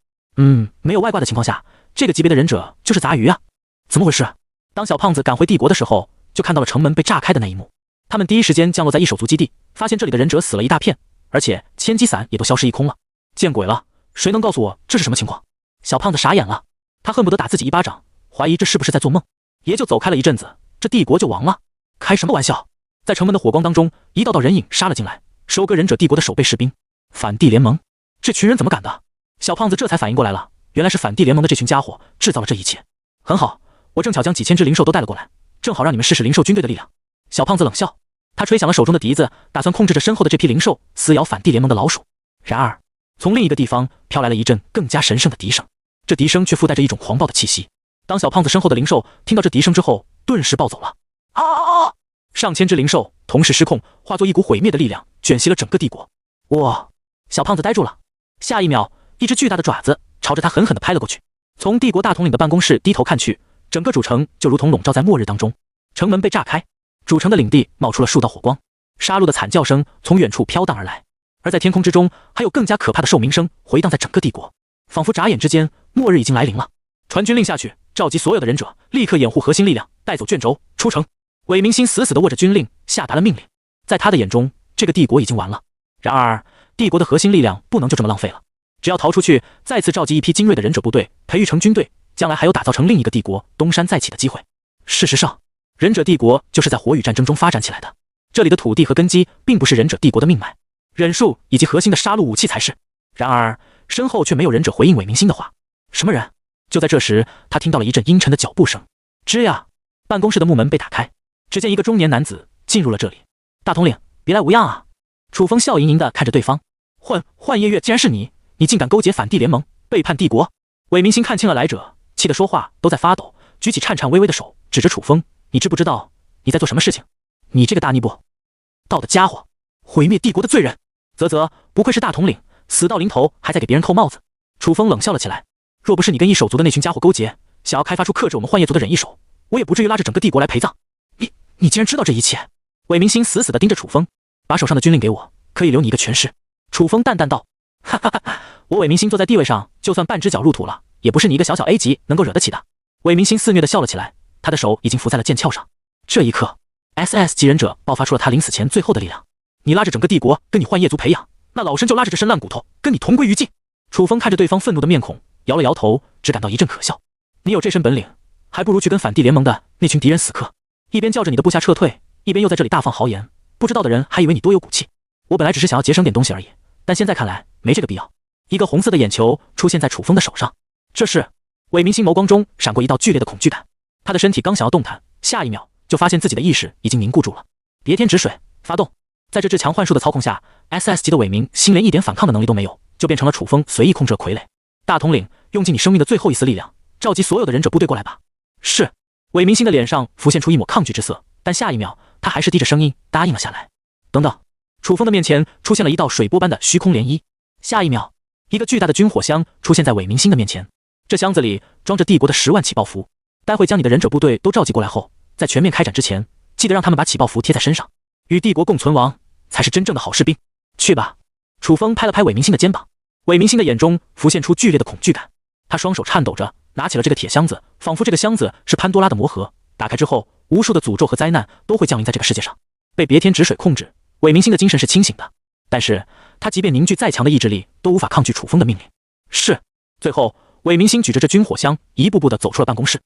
没有外挂的情况下，这个级别的忍者就是杂鱼啊！怎么回事？当小胖子赶回帝国的时候，就看到了城门被炸开的那一幕。他们第一时间降落在异手族基地，发现这里的忍者死了一大片，而且千机伞也都消失一空了。见鬼了！谁能告诉我这是什么情况？小胖子傻眼了，他恨不得打自己一巴掌，怀疑这是不是在做梦。爷就走开了一阵子，这帝国就亡了？开什么玩笑！在城门的火光当中，一道道人影杀了进来，收割忍者帝国的守备士兵。反帝联盟，这群人怎么敢的？小胖子这才反应过来了，原来是反帝联盟的这群家伙制造了这一切。很好，我正巧将几千只灵兽都带了过来，正好让你们试试灵兽军队的力量。小胖子冷笑，他吹响了手中的笛子，打算控制着身后的这批灵兽撕咬反帝联盟的老鼠。然而，从另一个地方飘来了一阵更加神圣的笛声，这笛声却附带着一种狂暴的气息。当小胖子身后的灵兽听到这笛声之后，顿时暴走了。啊！上千只灵兽同时失控，化作一股毁灭的力量，卷袭了整个帝国。哇！小胖子呆住了。下一秒，一只巨大的爪子朝着他狠狠地拍了过去。从帝国大统领的办公室低头看去，整个主城就如同笼罩在末日当中。城门被炸开，主城的领地冒出了数道火光，杀戮的惨叫声从远处飘荡而来。而在天空之中，还有更加可怕的兽鸣声回荡在整个帝国，仿佛眨眼之间，末日已经来临了。传军令下去，召集所有的忍者，立刻掩护核心力量，带走卷轴，出城。韦明星死死地握着军令，下达了命令。在他的眼中，这个帝国已经完了。然而，帝国的核心力量不能就这么浪费了，只要逃出去，再次召集一批精锐的忍者部队，培育成军队，将来还有打造成另一个帝国东山再起的机会。事实上，忍者帝国就是在火与战争中发展起来的，这里的土地和根基并不是忍者帝国的命脉，忍术以及核心的杀戮武器才是。然而，身后却没有忍者回应韦明星的话。什么人？就在这时，他听到了一阵阴沉的脚步声。吱呀！办公室的木门被打开，只见一个中年男子进入了这里。大统领，别来无恙啊！楚风笑盈盈地看着对方。幻夜月，竟然是你！你竟敢勾结反帝联盟，背叛帝国！韦明星看清了来者，气得说话都在发抖，举起颤颤巍巍的手指着楚风：“你知不知道你在做什么事情？你这个大逆不道的家伙，毁灭帝国的罪人！”啧，不愧是大统领，死到临头还在给别人扣帽子。楚风冷笑了起来。若不是你跟异手族的那群家伙勾结，想要开发出克制我们幻夜族的忍一手，我也不至于拉着整个帝国来陪葬。你竟然知道这一切！韦明星死死地盯着楚风，把手上的军令给我，可以留你一个全尸。楚风淡淡道：“哈哈哈，我韦明星坐在地位上，就算半只脚入土了，也不是你一个小小 A 级能够惹得起的。”韦明星肆虐地笑了起来，他的手已经扶在了剑鞘上。这一刻 ，SS 级忍者爆发出了他临死前最后的力量。你拉着整个帝国跟你幻夜族培养，那老身就拉着这身烂骨头跟你同归于尽。楚风看着对方愤怒的面孔，摇了摇头，只感到一阵可笑。你有这身本领，还不如去跟反帝联盟的那群敌人死磕，一边叫着你的部下撤退，一边又在这里大放豪言，不知道的人还以为你多有骨气。我本来只是想要节省点东西而已，但现在看来没这个必要。一个红色的眼球出现在楚风的手上，这是韦明星眸光中闪过一道剧烈的恐惧感，他的身体刚想要动弹，下一秒就发现自己的意识已经凝固住了。别天止水，发动！在这只强幻术的操控下 ，SS 级的韦明星连一点反抗的能力都没有，就变成了楚风随意控制的傀儡。大统领，用尽你生命的最后一丝力量，召集所有的忍者部队过来吧。是。韦明星的脸上浮现出一抹抗拒之色，但下一秒他还是低着声音答应了下来。等等，楚风的面前出现了一道水波般的虚空涟漪，下一秒，一个巨大的军火箱出现在韦明星的面前。这箱子里装着帝国的10万起爆符，待会将你的忍者部队都召集过来后，在全面开展之前，记得让他们把起爆符贴在身上，与帝国共存亡才是真正的好士兵。去吧。楚风拍了拍韦明星的肩膀，韦明星的眼中浮现出剧烈的恐惧感，他双手颤抖着拿起了这个铁箱子，仿佛这个箱子是潘多拉的魔盒，打开之后，无数的诅咒和灾难都会降临在这个世界上。被别天止水控制，韦明星的精神是清醒的，但是他即便凝聚再强的意志力，都无法抗拒楚风的命令。是。最后，韦明星举着这军火箱，一步步地走出了办公室。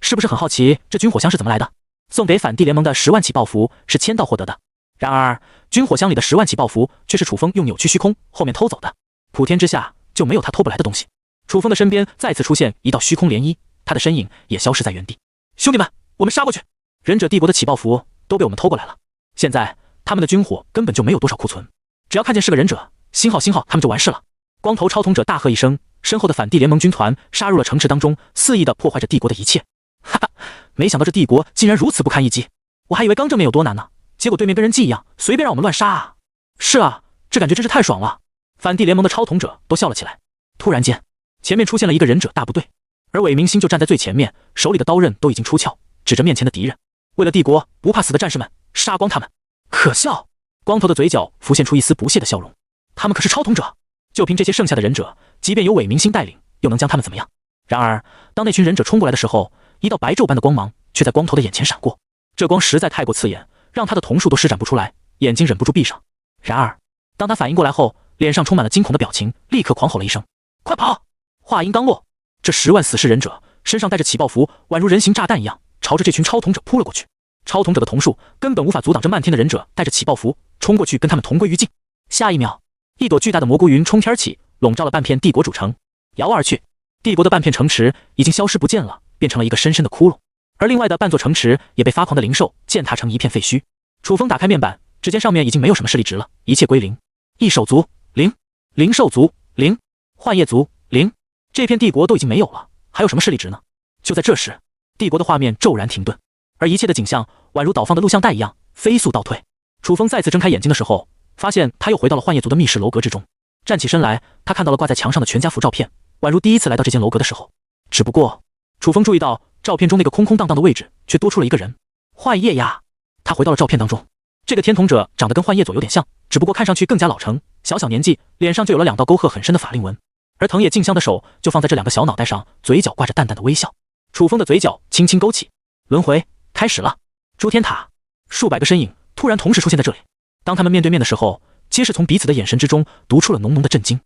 是不是很好奇这军火箱是怎么来的？送给反帝联盟的10万起爆符是签到获得的，然而军火箱里的10万起爆符却是楚风用扭曲虚空后面偷走的。普天之下就没有他偷不来的东西。楚风的身边再次出现一道虚空涟漪，他的身影也消失在原地。兄弟们，我们杀过去！忍者帝国的起爆符都被我们偷过来了，现在他们的军火根本就没有多少库存，只要看见是个忍者，星号他们就完事了。光头超统者大喝一声，身后的反帝联盟军团杀入了城池当中，肆意地破坏着帝国的一切。哈哈，没想到这帝国竟然如此不堪一击，我还以为刚正面有多难呢，结果对面跟人机一样，随便让我们乱杀啊！是啊，这感觉真是太爽了。反帝联盟的超统者都笑了起来。突然间，前面出现了一个忍者大部队，而韦明星就站在最前面，手里的刀刃都已经出鞘，指着面前的敌人。为了帝国不怕死的战士们，杀光他们！可笑！光头的嘴角浮现出一丝不屑的笑容。他们可是超统者，就凭这些剩下的忍者，即便由韦明星带领，又能将他们怎么样？然而，当那群忍者冲过来的时候，一道白昼般的光芒却在光头的眼前闪过，这光实在太过刺眼，让他的瞳术都施展不出来，眼睛忍不住闭上。然而，当他反应过来后，脸上充满了惊恐的表情，立刻狂吼了一声：“快跑！”话音刚落，这10万死士忍者身上带着起爆符，宛如人形炸弹一样，朝着这群超统者扑了过去。超统者的瞳术根本无法阻挡这漫天的忍者带着起爆符冲过去，跟他们同归于尽。下一秒，一朵巨大的蘑菇云冲天起，笼罩了半片帝国主城，遥而去。帝国的半片城池已经消失不见了，变成了一个深深的窟窿，而另外的半座城池也被发狂的灵兽践踏成一片废墟。楚风打开面板，只见上面已经没有什么势力值了，一切归零。异手族零，灵兽族零，幻夜族零，这片帝国都已经没有了，还有什么势力值呢？就在这时，帝国的画面骤然停顿，而一切的景象宛如导放的录像带一样飞速倒退。楚风再次睁开眼睛的时候，发现他又回到了幻夜族的密室楼阁之中。站起身来，他看到了挂在墙上的全家福照片，宛如第一次来到这间楼阁的时候。只不过，楚风注意到照片中那个空空荡荡的位置却多出了一个人，幻夜呀！他回到了照片当中，这个天童者长得跟幻夜佐有点像，只不过看上去更加老成，小小年纪，脸上就有了2道沟壑很深的法令纹，而藤野静香的手就放在这2个小脑袋上，嘴角挂着淡淡的微笑。楚风的嘴角轻轻勾起，轮回开始了。诸天塔，数百个身影突然同时出现在这里。当他们面对面的时候，皆是从彼此的眼神之中读出了浓浓的震惊。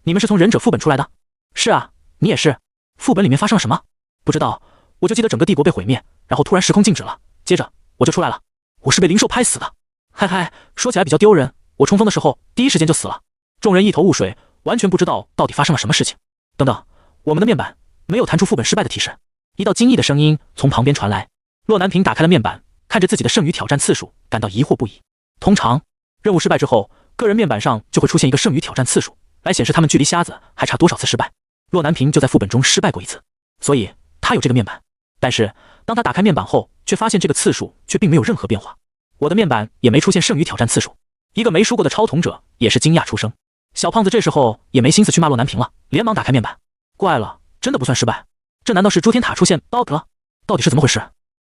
你们是从忍者副本出来的？是啊，你也是。副本里面发生了什么？不知道，我就记得整个帝国被毁灭，然后突然时空静止了，接着我就出来了。我是被灵兽拍死的。嗨嗨，说起来比较丢人，我冲锋的时候第一时间就死了。众人一头雾水，完全不知道到底发生了什么事情。等等，我们的面板没有弹出副本失败的提示。一道惊异的声音从旁边传来。洛南平打开了面板，看着自己的剩余挑战次数，感到疑惑不已。通常任务失败之后，个人面板上就会出现一个剩余挑战次数，来显示他们距离瞎子还差多少次失败。洛南平就在副本中失败过一次，所以他有这个面板。但是当他打开面板后，却发现这个次数却并没有任何变化。我的面板也没出现剩余挑战次数。一个没输过的超统者也是惊讶出声。小胖子这时候也没心思去骂洛南平了，连忙打开面板。怪了，真的不算失败，这难道是诸天塔出现 bug 了？到底是怎么回事？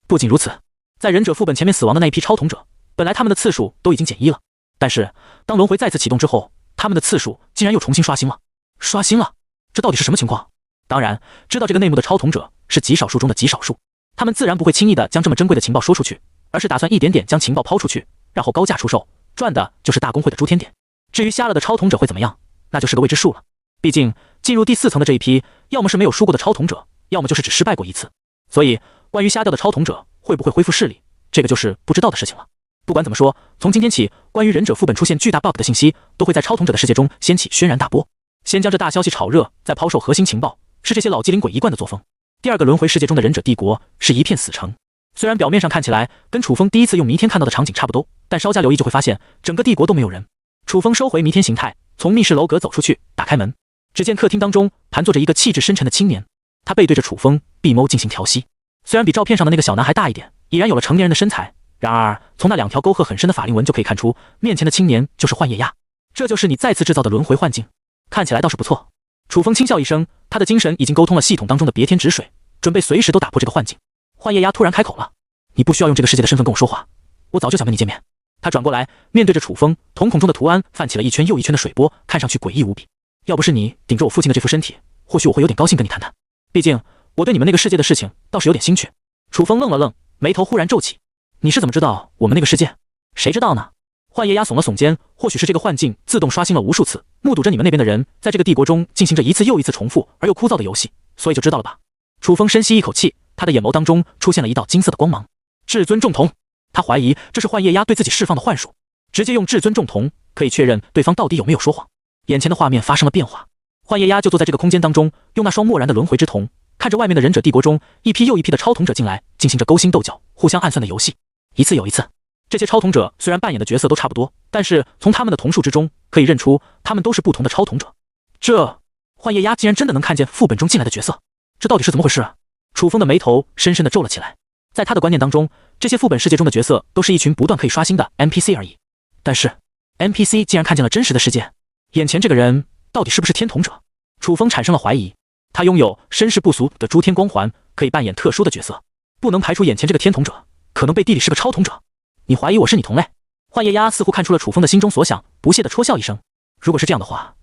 不仅如此，在忍者副本前面死亡的那一批超统者，本来他们的次数都已经减1了，但是当轮回再次启动之后，他们的次数竟然又重新刷新了。刷新了？这到底是什么情况？当然，知道这个内幕的超统者是极少数中的极少数，他们自然不会轻易的将这么珍贵的情报说出去，而是打算一点点将情报抛出去，然后高价出售，赚的就是大公会的诸天点。至于瞎了的超统者会怎么样，那就是个未知数了。毕竟进入第4层的这一批，要么是没有输过的超统者，要么就是只失败过一次，所以关于瞎掉的超统者会不会恢复视力，这个就是不知道的事情了。不管怎么说，从今天起，关于忍者副本出现巨大 bug 的信息都会在超统者的世界中掀起轩然大波。先将这大消息炒热，再抛售核心情报，是这些老机灵鬼一贯的作风。第2个轮回世界中的忍者帝国是一片死城，虽然表面上看起来跟楚风第一次用弥天看到的场景差不多，但稍加留意就会发现整个帝国都没有人。楚风收回弥天形态，从密室楼阁走出去，打开门，只见客厅当中盘坐着一个气质深沉的青年，他背对着楚风，闭眸进行调息。虽然比照片上的那个小男孩大一点，已然有了成年人的身材，然而从那2条沟壑很深的法令纹就可以看出，面前的青年就是幻夜鸦。这就是你再次制造的轮回幻境，看起来倒是不错。楚风轻笑一声，他的精神已经沟通了系统当中的别天止水，准备随时都打破这个幻境。幻夜鸦突然开口了：“你不需要用这个世界的身份跟我说话，我早就想跟你见面。”他转过来，面对着楚风，瞳孔中的图案泛起了一圈又一圈的水波，看上去诡异无比。要不是你顶着我父亲的这副身体，或许我会有点高兴跟你谈谈。毕竟我对你们那个世界的事情倒是有点兴趣。楚风愣了愣，眉头忽然皱起：“你是怎么知道我们那个世界？”“谁知道呢？”幻夜鸦耸了耸肩，或许是这个幻境自动刷新了无数次，目睹着你们那边的人在这个帝国中进行着一次又一次重复而又枯燥的游戏，所以就知道了吧。楚风深吸一口气，他的眼眸当中出现了一道金色的光芒。至尊重瞳，他怀疑这是幻夜鸦对自己释放的幻术，直接用至尊重瞳可以确认对方到底有没有说谎。眼前的画面发生了变化，幻夜鸦就坐在这个空间当中，用那双漠然的轮回之瞳看着外面的忍者帝国中一批又一批的超统者进来，进行着勾心斗角、互相暗算的游戏，一次又一次。这些超统者虽然扮演的角色都差不多，但是从他们的瞳数之中可以认出他们都是不同的超统者。这幻夜鸦竟然真的能看见副本中进来的角色，这到底是怎么回事啊？楚风的眉头深深的皱了起来。在他的观念当中，这些副本世界中的角色都是一群不断可以刷新的 NPC 而已，但是 NPC 竟然看见了真实的世界，眼前这个人到底是不是天统者？楚风产生了怀疑。他拥有身世不俗的诸天光环，可以扮演特殊的角色，不能排除眼前这个天统者可能背地里是个超统者。你怀疑我是你同类？幻夜鸦似乎看出了楚风的心中所想，不屑地戳笑一声。如果是这样的话，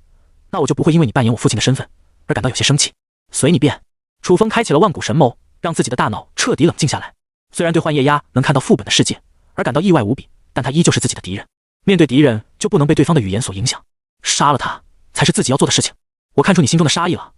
那我就不会因为你扮演我父亲的身份而感到有些生气。随你便。楚风开启了万古神眸，让自己的大脑彻底冷静下来。虽然对幻夜鸦能看到副本的世界而感到意外无比，但他依旧是自己的敌人。面对敌人，就不能被对方的语言所影响，杀了他才是自己要做的事情。我看出你心中的杀意了，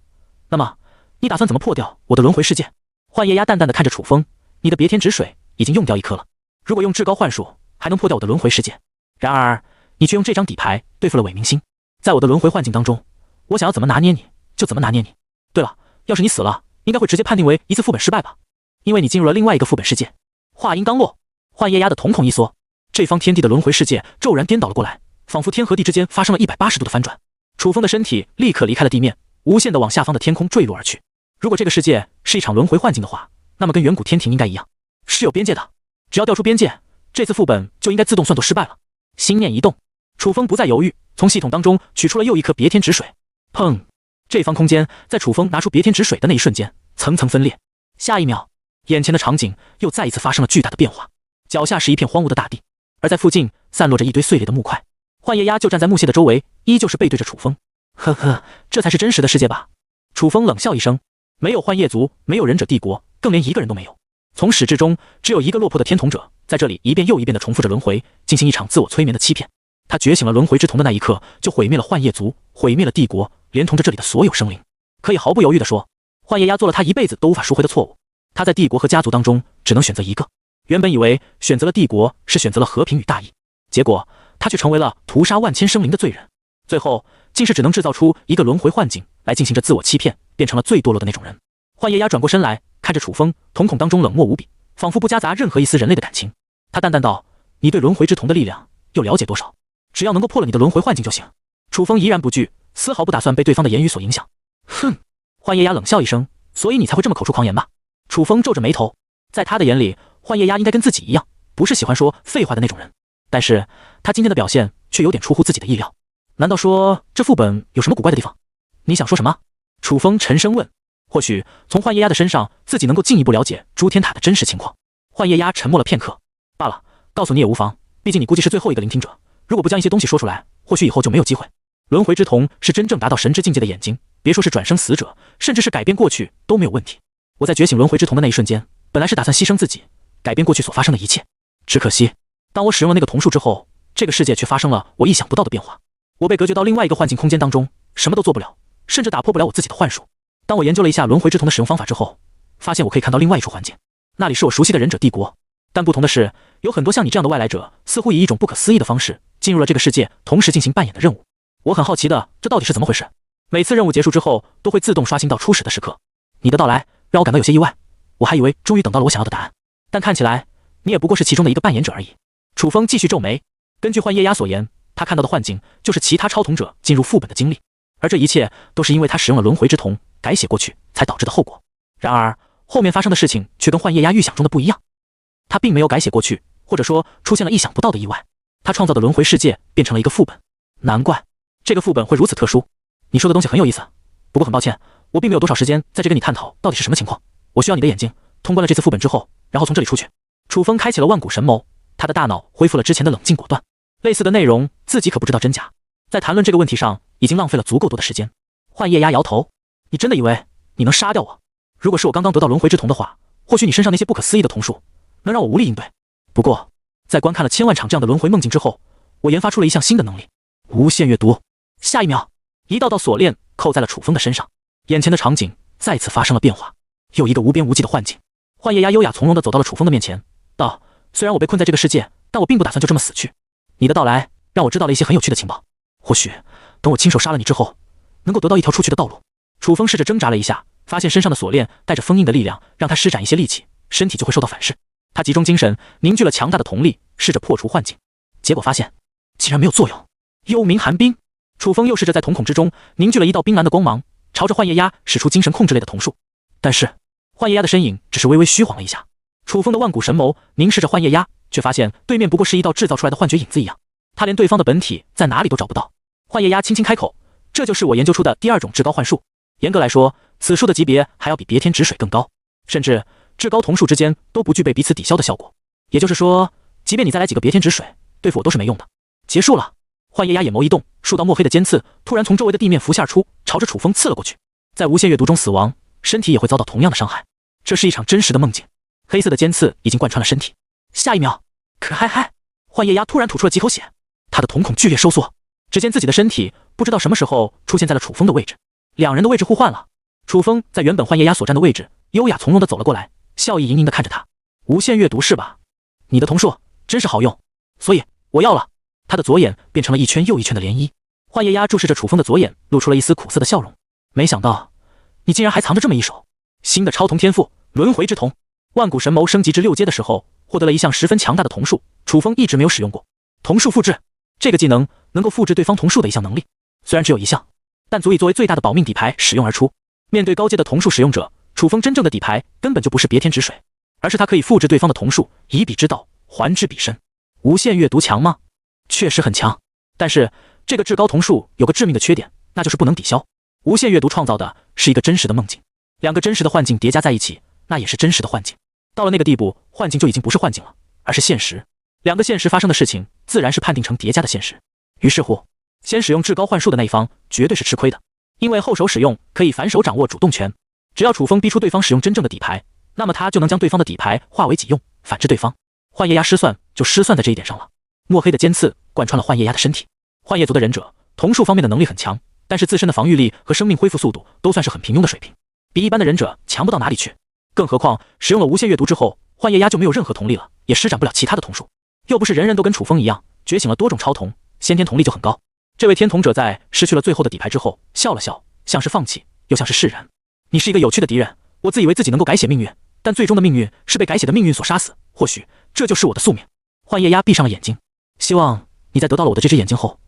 那么你打算怎么破掉我的轮回世界？幻夜鸦淡淡的看着楚风，你的别天止水已经用掉1颗了，如果用至高幻术还能破掉我的轮回世界，然而你却用这张底牌对付了伪明星。在我的轮回幻境当中，我想要怎么拿捏你就怎么拿捏你。对了，要是你死了，应该会直接判定为一次副本失败吧，因为你进入了另外一个副本世界。话音刚落，幻夜鸦的瞳孔一缩，这方天地的轮回世界骤然颠倒了过来，仿佛天和地之间发生了180度的翻转。楚风的身体立刻离开了地面，无限的往下方的天空坠落而去。如果这个世界是一场轮回幻境的话，那么跟远古天庭应该一样，是有边界的。只要调出边界，这次副本就应该自动算作失败了。心念一动，楚风不再犹豫，从系统当中取出了又一颗别天止水。砰！这方空间在楚风拿出别天止水的那一瞬间，层层分裂。下一秒，眼前的场景又再一次发生了巨大的变化。脚下是一片荒芜的大地，而在附近散落着一堆碎裂的木块。幻夜鸦就站在木屑的周围，依旧是背对着楚风。呵呵，这才是真实的世界吧？楚风冷笑一声，没有幻夜族，没有忍者帝国，更连一个人都没有。从始至终，只有一个落魄的天童者，在这里一遍又一遍地重复着轮回，进行一场自我催眠的欺骗。他觉醒了轮回之瞳的那一刻，就毁灭了幻夜族，毁灭了帝国，连同着这里的所有生灵。可以毫不犹豫地说，幻夜鸦做了他一辈子都无法赎回的错误。他在帝国和家族当中只能选择一个。原本以为选择了帝国是选择了和平与大义，结果他却成为了屠杀万千生灵的罪人。最后竟是只能制造出一个轮回幻境来进行着自我欺骗，变成了最堕落的那种人。幻夜鸦转过身来，看着楚风，瞳孔当中冷漠无比，仿佛不夹杂任何一丝人类的感情。他淡淡道：“你对轮回之瞳的力量又了解多少？只要能够破了你的轮回幻境就行。”楚风依然不惧，丝毫不打算被对方的言语所影响。哼！幻夜鸦冷笑一声：“所以你才会这么口出狂言吧？”楚风皱着眉头，在他的眼里，幻夜鸦应该跟自己一样，不是喜欢说废话的那种人。但是他今天的表现却有点出乎自己的意料。难道说这副本有什么古怪的地方？你想说什么？楚风沉声问。或许从幻夜鸦的身上，自己能够进一步了解诸天塔的真实情况。幻夜鸦沉默了片刻，罢了，告诉你也无妨，毕竟你估计是最后一个聆听者。如果不将一些东西说出来，或许以后就没有机会。轮回之瞳是真正达到神之境界的眼睛，别说是转生死者，甚至是改变过去都没有问题。我在觉醒轮回之瞳的那一瞬间，本来是打算牺牲自己，改变过去所发生的一切。只可惜，当我使用了那个瞳术之后，这个世界却发生了我意想不到的变化。我被隔绝到另外一个幻境空间当中，什么都做不了，甚至打破不了我自己的幻术。当我研究了一下轮回之瞳的使用方法之后，发现我可以看到另外一处幻境，那里是我熟悉的忍者帝国。但不同的是，有很多像你这样的外来者，似乎以一种不可思议的方式进入了这个世界，同时进行扮演的任务。我很好奇的，这到底是怎么回事？每次任务结束之后，都会自动刷新到初始的时刻。你的到来让我感到有些意外，我还以为终于等到了我想要的答案，但看起来你也不过是其中的一个扮演者而已。楚风继续皱眉，根据幻夜鸦所言，他看到的幻境就是其他超统者进入副本的经历，而这一切都是因为他使用了轮回之瞳改写过去才导致的后果。然而后面发生的事情却跟幻夜鸦预想中的不一样，他并没有改写过去，或者说出现了意想不到的意外，他创造的轮回世界变成了一个副本。难怪这个副本会如此特殊。你说的东西很有意思，不过很抱歉，我并没有多少时间在这跟你探讨到底是什么情况。我需要你的眼睛，通关了这次副本之后，然后从这里出去。楚风开启了万古神眸，他的大脑恢复了之前的冷静果断。类似的内容自己可不知道真假，在谈论这个问题上已经浪费了足够多的时间。幻夜鸦摇头，你真的以为你能杀掉我？如果是我刚刚得到轮回之瞳的话，或许你身上那些不可思议的瞳术能让我无力应对。不过在观看了千万场这样的轮回梦境之后，我研发出了一项新的能力——无限阅读。下一秒，一道道锁链扣在了楚风的身上，眼前的场景再次发生了变化，又一个无边无际的幻境。幻夜鸦优雅从容地走到了楚风的面前，道：“虽然我被困在这个世界，但我并不打算就这么死去。你的到来让我知道了一些很有趣的情报，或许等我亲手杀了你之后，能够得到一条出去的道路。”楚风试着挣扎了一下，发现身上的锁链带着封印的力量，让他施展一些力气，身体就会受到反噬。他集中精神，凝聚了强大的瞳力，试着破除幻境，结果发现竟然没有作用。幽冥寒冰，楚风又试着在瞳孔之中凝聚了一道冰蓝的光芒，朝着幻夜鸦使出精神控制类的瞳术。但是幻夜鸦的身影只是微微虚晃了一下，楚风的万古神眸凝视着幻夜鸦，却发现对面不过是一道制造出来的幻觉影子一样，他连对方的本体在哪里都找不到。幻夜鸦轻轻开口：“这就是我研究出的第二种至高幻术。严格来说，此术的级别还要比别天止水更高，甚至至高瞳术之间都不具备彼此抵消的效果。也就是说，即便你再来几个别天止水，对付我都是没用的。”结束了。幻夜鸦眼眸一动，数道墨黑的尖刺突然从周围的地面浮现而出，朝着楚风刺了过去。在无限阅读中死亡，身体也会遭到同样的伤害。这是一场真实的梦境。黑色的尖刺已经贯穿了身体。下一秒，可嗨嗨！幻夜鸦突然吐出了几口血，他的瞳孔剧烈收缩，只见自己的身体不知道什么时候出现在了楚风的位置，两人的位置互换了。楚风在原本幻夜鸦所站的位置，优雅从容地走了过来，笑意盈盈地看着他。无限阅读是吧？你的瞳术真是好用，所以我要了。他的左眼变成了一圈又一圈的涟漪。幻夜鸦注视着楚风的左眼，露出了一丝苦涩的笑容。没想到你竟然还藏着这么一手新的超瞳天赋——轮回之瞳。万古神眸升级至6阶的时候，获得了一项十分强大的瞳术，楚风一直没有使用过。瞳术复制，这个技能能够复制对方瞳术的一项能力，虽然只有一项，但足以作为最大的保命底牌使用而出。面对高阶的瞳术使用者，楚风真正的底牌根本就不是别天止水，而是他可以复制对方的瞳术，以彼之道还之彼身。无限阅读强吗？确实很强，但是这个至高瞳术有个致命的缺点，那就是不能抵消。无限阅读创造的是一个真实的梦境，两个真实的幻境叠加在一起，那也是真实的幻境。到了那个地步，幻境就已经不是幻境了，而是现实。两个现实发生的事情，自然是判定成叠加的现实。于是乎，先使用至高幻术的那一方绝对是吃亏的，因为后手使用可以反手掌握主动权。只要楚风逼出对方使用真正的底牌，那么他就能将对方的底牌化为己用，反制对方。幻夜鸦失算就失算在这一点上了。墨黑的尖刺贯穿了幻夜鸦的身体。幻夜族的忍者，瞳术方面的能力很强，但是自身的防御力和生命恢复速度都算是很平庸的水平，比一般的忍者强不到哪里去。更何况使用了无限阅读之后，幻夜鸦就没有任何瞳力了，也施展不了其他的瞳术。又不是人人都跟楚风一样觉醒了多种超瞳，先天瞳力就很高。这位天瞳者在失去了最后的底牌之后笑了笑，像是放弃又像是释然。你是一个有趣的敌人，我自以为自己能够改写命运，但最终的命运是被改写的命运所杀死，或许这就是我的宿命。幻夜鸦闭上了眼睛，希望你在得到了我的这只眼睛后，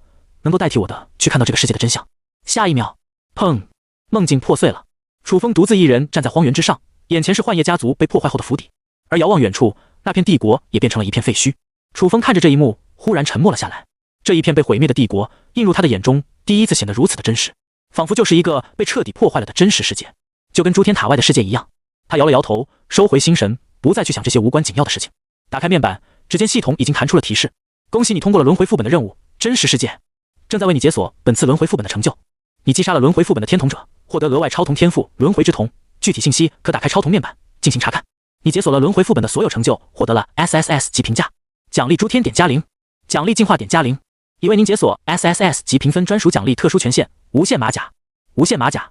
能够代替我的去看到这个世界的真相。下一秒，砰，梦境破碎了。楚风独自一人站在荒原之上，眼前是幻夜家族被破坏后的府邸，而遥望远处，那片帝国也变成了一片废墟。楚风看着这一幕，忽然沉默了下来。这一片被毁灭的帝国映入他的眼中，第一次显得如此的真实，仿佛就是一个被彻底破坏了的真实世界，就跟诸天塔外的世界一样。他摇了摇头，收回心神，不再去想这些无关紧要的事情。打开面板，只见系统已经弹出了提示：恭喜你通过了轮回副本的任务，真实世界正在为你解锁本次轮回副本的成就。你击杀了轮回副本的天瞳者，获得额外超瞳天赋轮回之瞳，具体信息可打开超瞳面板进行查看。你解锁了轮回副本的所有成就，获得了 SSS 级评价，奖励诸天点+0，奖励进化点+0，已为您解锁 SSS 级评分专属奖励特殊权限无限马甲。无限马甲，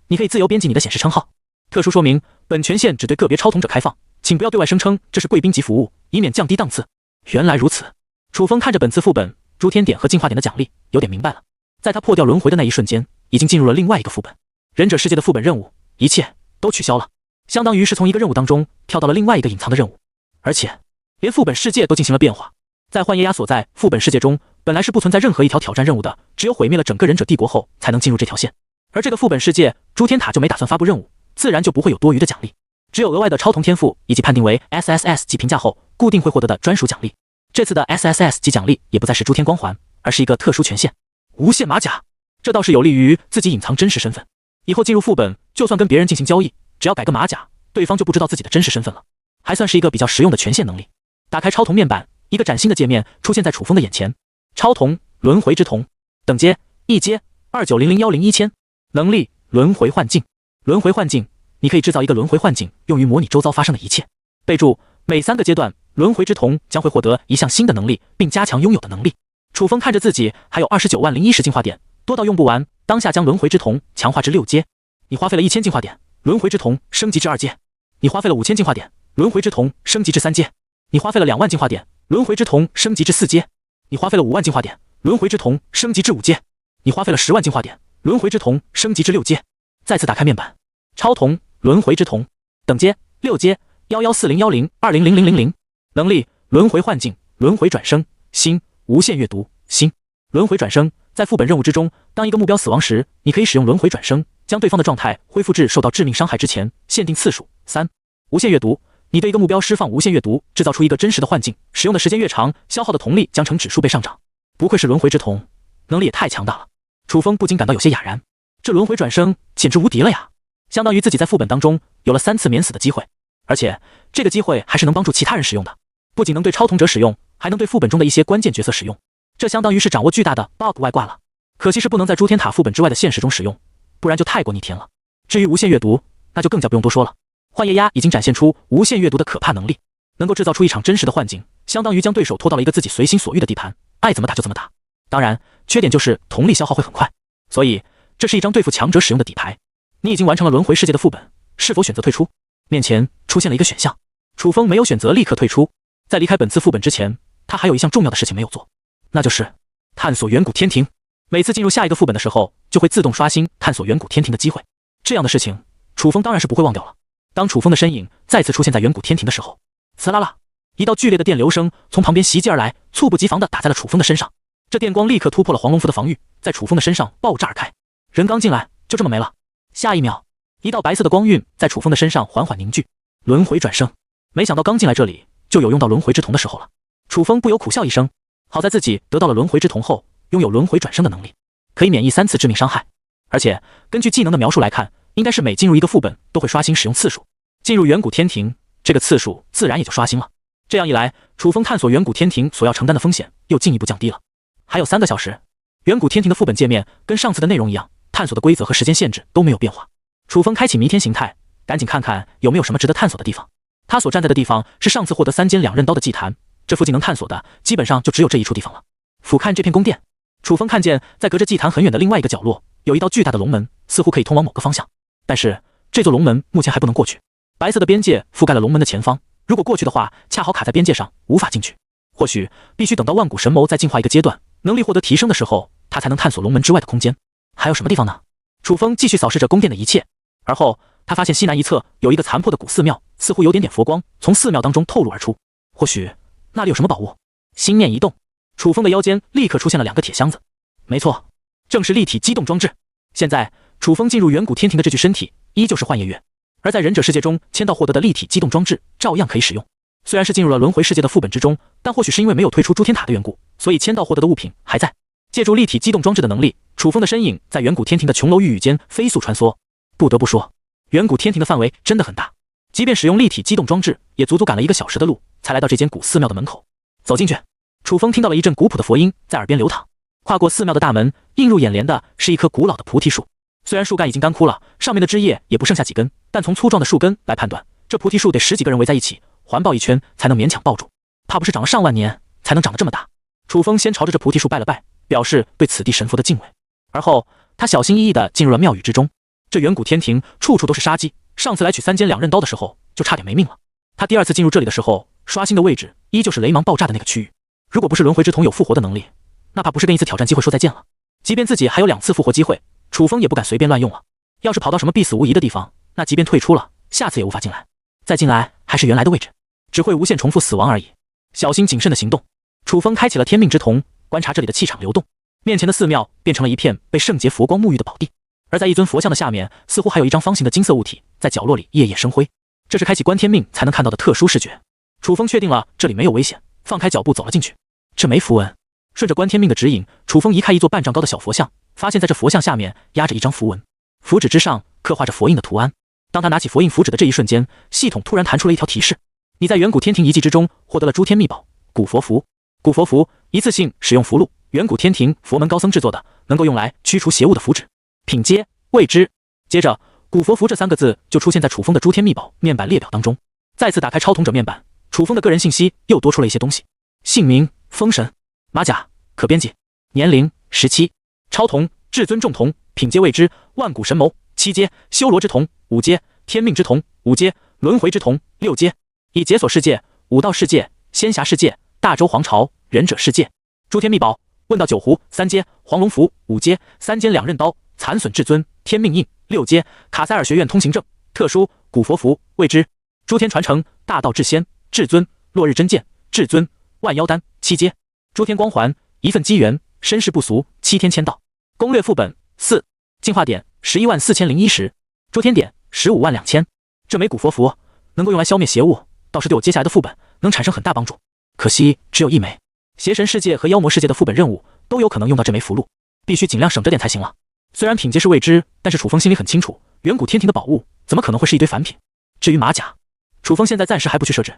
你可以自由编辑你的显示称号。特殊说明，本权限只对个别超瞳者开放，请不要对外声称这是贵宾级服务，以免降低档次。原来如此，楚风看着本次副本诸天点和进化点的奖励，有点明白了。在他破掉轮回的那一瞬间，已经进入了另外一个副本，忍者世界的副本任务，一切都取消了，相当于是从一个任务当中跳到了另外一个隐藏的任务，而且连副本世界都进行了变化。在幻夜鸦所在副本世界中，本来是不存在任何一条挑战任务的，只有毁灭了整个忍者帝国后才能进入这条线。而这个副本世界，诸天塔就没打算发布任务，自然就不会有多余的奖励，只有额外的超瞳天赋以及判定为 SSS 级评价后固定会获得的专属奖励。这次的 SSS 级奖励也不再是诸天光环，而是一个特殊权限无限马甲，这倒是有利于自己隐藏真实身份。以后进入副本，就算跟别人进行交易，只要改个马甲，对方就不知道自己的真实身份了，还算是一个比较实用的权限能力。打开超瞳面板，一个崭新的界面出现在楚风的眼前。超瞳轮回之瞳，等阶1阶290010101000，能力轮回幻境。轮回幻境，你可以制造一个轮回幻境，用于模拟周遭发生的一切。备注：每3个阶段，轮回之瞳将会获得一项新的能力，并加强拥有的能力。楚风看着自己还有290010进化点，多到用不完，当下将轮回之瞳强化至6阶。你花费了1000进化点，轮回之瞳升级至2阶。你花费了5000进化点，轮回之瞳升级至3阶。你花费了2万进化点，轮回之瞳升级至4阶。你花费了5万进化点，轮回之瞳升级至5阶。你花费了10万进化点，轮回之瞳升级至6阶。再次打开面板，超瞳轮回之瞳，等阶6阶114010200000，能力轮回幻境，轮回转生，新无限阅读，新轮回转生。在副本任务之中，当一个目标死亡时，你可以使用轮回转生，将对方的状态恢复至受到致命伤害之前，限定次数3。无限阅读，你对一个目标释放无限阅读，制造出一个真实的幻境，使用的时间越长，消耗的瞳力将呈指数倍上涨。不愧是轮回之瞳，能力也太强大了。楚风不禁感到有些哑然，这轮回转生简直无敌了呀！相当于自己在副本当中有了3次免死的机会，而且这个机会还是能帮助其他人使用的，不仅能对超瞳者使用，还能对副本中的一些关键角色使用，这相当于是掌握巨大的 bug 外挂了。可惜是不能在诸天塔副本之外的现实中使用，不然就太过逆天了。至于无限阅读，那就更加不用多说了。幻夜鸦已经展现出无限阅读的可怕能力，能够制造出一场真实的幻境，相当于将对手拖到了一个自己随心所欲的地盘，爱怎么打就怎么打。当然，缺点就是瞳力消耗会很快，所以这是一张对付强者使用的底牌。你已经完成了轮回世界的副本，是否选择退出？面前出现了一个选项，楚风没有选择立刻退出。在离开本次副本之前，他还有一项重要的事情没有做，那就是探索远古天庭。每次进入下一个副本的时候，就会自动刷新探索远古天庭的机会。这样的事情，楚风当然是不会忘掉了。当楚风的身影再次出现在远古天庭的时候，呲啦啦，一道剧烈的电流声从旁边袭击而来，猝不及防地打在了楚风的身上。这电光立刻突破了黄龙符的防御，在楚风的身上爆炸而开。人刚进来，就这么没了。下一秒，一道白色的光晕在楚风的身上缓缓凝聚。轮回转生，没想到刚进来这里就有用到轮回之瞳的时候了。楚风不由苦笑一声，好在自己得到了轮回之瞳后，拥有轮回转生的能力，可以免疫3次致命伤害。而且根据技能的描述来看，应该是每进入一个副本都会刷新使用次数。进入远古天庭，这个次数自然也就刷新了。这样一来，楚风探索远古天庭所要承担的风险又进一步降低了。还有3个小时，远古天庭的副本界面跟上次的内容一样，探索的规则和时间限制都没有变化。楚风开启弥天形态，赶紧看看有没有什么值得探索的地方。他所站在的地方是上次获得3尖2刃刀的祭坛，这附近能探索的基本上就只有这一处地方了。俯瞰这片宫殿，楚风看见在隔着祭坛很远的另外一个角落，有一道巨大的龙门，似乎可以通往某个方向。但是这座龙门目前还不能过去，白色的边界覆盖了龙门的前方，如果过去的话，恰好卡在边界上，无法进去。或许必须等到万古神谋再进化一个阶段，能力获得提升的时候，他才能探索龙门之外的空间。还有什么地方呢？楚风继续扫视着宫殿的一切，而后他发现西南一侧有一个残破的古寺庙，似乎有点佛光从寺庙当中透露而出。或许那里有什么宝物。心念一动，楚风的腰间立刻出现了2个铁箱子。没错，正是立体机动装置。现在楚风进入远古天庭的这具身体依旧是幻夜月，而在忍者世界中签到获得的立体机动装置照样可以使用。虽然是进入了轮回世界的副本之中，但或许是因为没有退出诸天塔的缘故，所以签到获得的物品还在。借助立体机动装置的能力，楚风的身影在远古天庭的琼楼玉宇间飞速穿梭。不得不说，远古天庭的范围真的很大，即便使用立体机动装置，也足足赶了1个小时的路，才来到这间古寺庙的门口。走进去，楚风听到了一阵古朴的佛音在耳边流淌。跨过寺庙的大门，映入眼帘的是一棵古老的菩提树。虽然树干已经干枯了，上面的枝叶也不剩下几根，但从粗壮的树根来判断，这菩提树得10几个人围在一起，环抱一圈才能勉强抱住，怕不是长了上万年才能长得这么大。楚风先朝着这菩提树拜了拜，表示对此地神佛的敬畏。而后他小心翼翼地进入了庙宇之中。这远古天庭处处都是杀机，上次来取3尖2刃刀的时候就差点没命了。他第2次进入这里的时候，刷新的位置依旧是雷芒爆炸的那个区域。如果不是轮回之瞳有复活的能力，那怕不是跟1次挑战机会说再见了。即便自己还有2次复活机会，楚风也不敢随便乱用了。要是跑到什么必死无疑的地方，那即便退出了，下次也无法进来。再进来还是原来的位置，只会无限重复死亡而已。小心谨慎的行动。楚风开启了天命之瞳，观察这里的气场流动。面前的寺庙变成了一片被圣洁佛光沐浴的宝地，而在一尊佛像的下面，似乎还有一张方形的金色物体在角落里夜夜生辉。这是开启观天命才能看到的特殊视觉。楚风确定了这里没有危险，放开脚步走了进去。这没符文，顺着观天命的指引，楚风移开一座半丈高的小佛像，发现在这佛像下面压着一张符文，符纸之上刻画着佛印的图案。当他拿起佛印符纸的这一瞬间，系统突然弹出了一条提示：你在远古天庭遗迹之中获得了诸天秘宝古佛符。古佛符一次性使用符箓，远古天庭佛门高僧制作的，能够用来驱除邪物的符纸。品阶未知。接着古佛符这3个字就出现在楚风的诸天秘宝面板列表当中。再次打开超统者面板，楚风的个人信息又多出了一些东西：姓名风神，马甲可编辑，年龄17，超童至尊重童，品阶未知，万古神谋7阶，修罗之瞳5阶，天命之瞳5阶，轮回之瞳6阶。已解锁世界、武道世界、仙侠世界、大周皇朝、忍者世界。诸天秘宝问道九壶3阶，黄龙符5阶，3尖2刃刀残损至尊，天命印6阶，卡塞尔学院通行证特殊，古佛符未知。诸天传承大道至仙至尊，落日真剑至尊，万妖丹7阶。诸天光环一份机缘，身世不俗7天签到。攻略副本4，进化点11401010，诸天点152000。这枚古佛符能够用来消灭邪物，倒是对我接下来的副本能产生很大帮助。可惜只有1枚，邪神世界和妖魔世界的副本任务都有可能用到这枚符箓，必须尽量省着点才行了。虽然品阶是未知，但是楚风心里很清楚，远古天庭的宝物怎么可能会是一堆反品。至于马甲，楚风现在暂时还不去设置，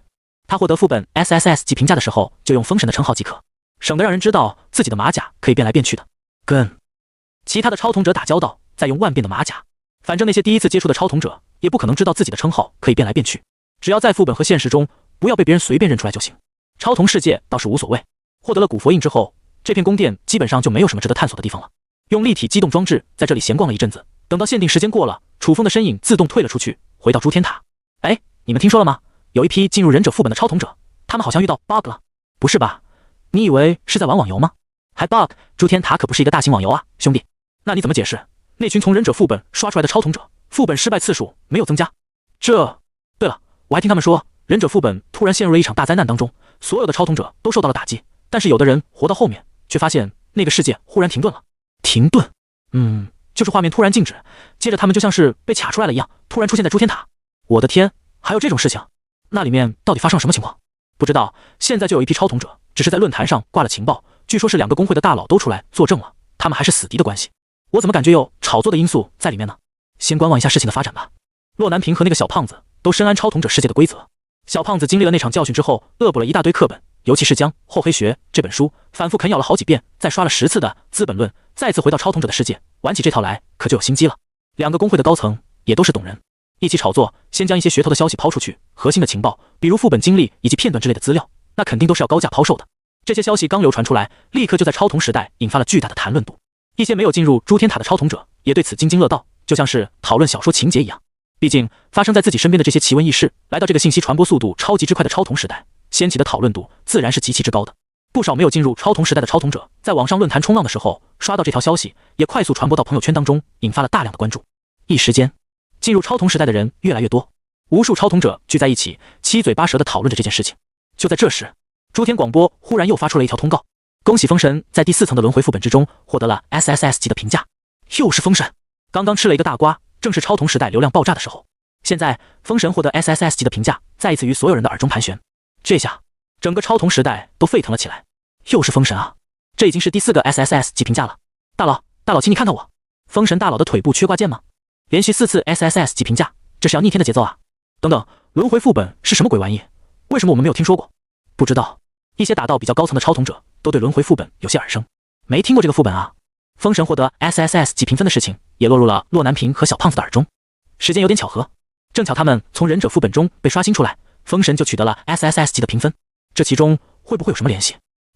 他获得副本 SSS 级评价的时候就用封神的称号即可，省得让人知道自己的马甲可以变来变去的。跟其他的超统者打交道，再用万变的马甲，反正那些第一次接触的超统者也不可能知道自己的称号可以变来变去，只要在副本和现实中不要被别人随便认出来就行。超童世界倒是无所谓，获得了古佛印之后，这片宫殿基本上就没有什么值得探索的地方了。用立体机动装置在这里闲逛了一阵子，等到限定时间过了，楚风的身影自动退了出去，回到诸天塔。哎，你们听说了吗？有一批进入忍者副本的超统者，他们好像遇到 bug 了。不是吧？你以为是在玩网游吗？还 bug？ 诸天塔可不是一个大型网游啊，兄弟。那你怎么解释那群从忍者副本刷出来的超统者，副本失败次数没有增加？对了，我还听他们说，忍者副本突然陷入了一场大灾难当中，所有的超统者都受到了打击，但是有的人活到后面，却发现那个世界忽然停顿了。停顿，就是画面突然静止，接着他们就像是被卡出来了一样，突然出现在诸天塔。我的天，还有这种事情？那里面到底发生了什么情况？不知道。现在就有一批超统者，只是在论坛上挂了情报，据说是2个公会的大佬都出来作证了，他们还是死敌的关系。我怎么感觉有炒作的因素在里面呢？先观望一下事情的发展吧。洛南平和那个小胖子都深谙超统者世界的规则。小胖子经历了那场教训之后，恶补了一大堆课本，尤其是将《厚黑学》这本书反复啃咬了好几遍，再刷了10次的《资本论》，再次回到超统者的世界，玩起这套来可就有心机了。2个公会的高层也都是懂人，一起炒作，先将一些噱头的消息抛出去，核心的情报，比如副本经历以及片段之类的资料，那肯定都是要高价抛售的。这些消息刚流传出来，立刻就在超统时代引发了巨大的谈论度。一些没有进入诸天塔的超统者也对此津津乐道，就像是讨论小说情节一样。毕竟发生在自己身边的这些奇闻异事，来到这个信息传播速度超级之快的超统时代，掀起的讨论度自然是极其之高的。不少没有进入超统时代的超统者，在网上论坛冲浪的时候，刷到这条消息，也快速传播到朋友圈当中，引发了大量的关注。一时间，进入超统时代的人越来越多，无数超统者聚在一起，七嘴八舌地讨论着这件事情。就在这时，诸天广播忽然又发出了一条通告：恭喜封神在第4层的轮回副本之中获得了 SSS 级的评价。又是封神，刚刚吃了一个大瓜，正是超统时代流量爆炸的时候。现在封神获得 SSS 级的评价，再一次于所有人的耳中盘旋。这下整个超统时代都沸腾了起来。又是封神啊，这已经是第4个 SSS 级评价了。大佬，请你看看我，封神大佬的腿部缺挂件吗？连续4次 SSS 级评价，这是要逆天的节奏啊！等等，轮回副本是什么鬼玩意？为什么我们没有听说过？不知道，一些打到比较高层的超统者都对轮回副本有些耳生，没听过这个副本啊。封神获得 SSS 级评分的事情也落入了洛南平和小胖子的耳中。时间有点巧合，正巧他们从忍者副本中被刷新出来，封神就取得了 SSS 级的评分，这其中会不会有什么联系？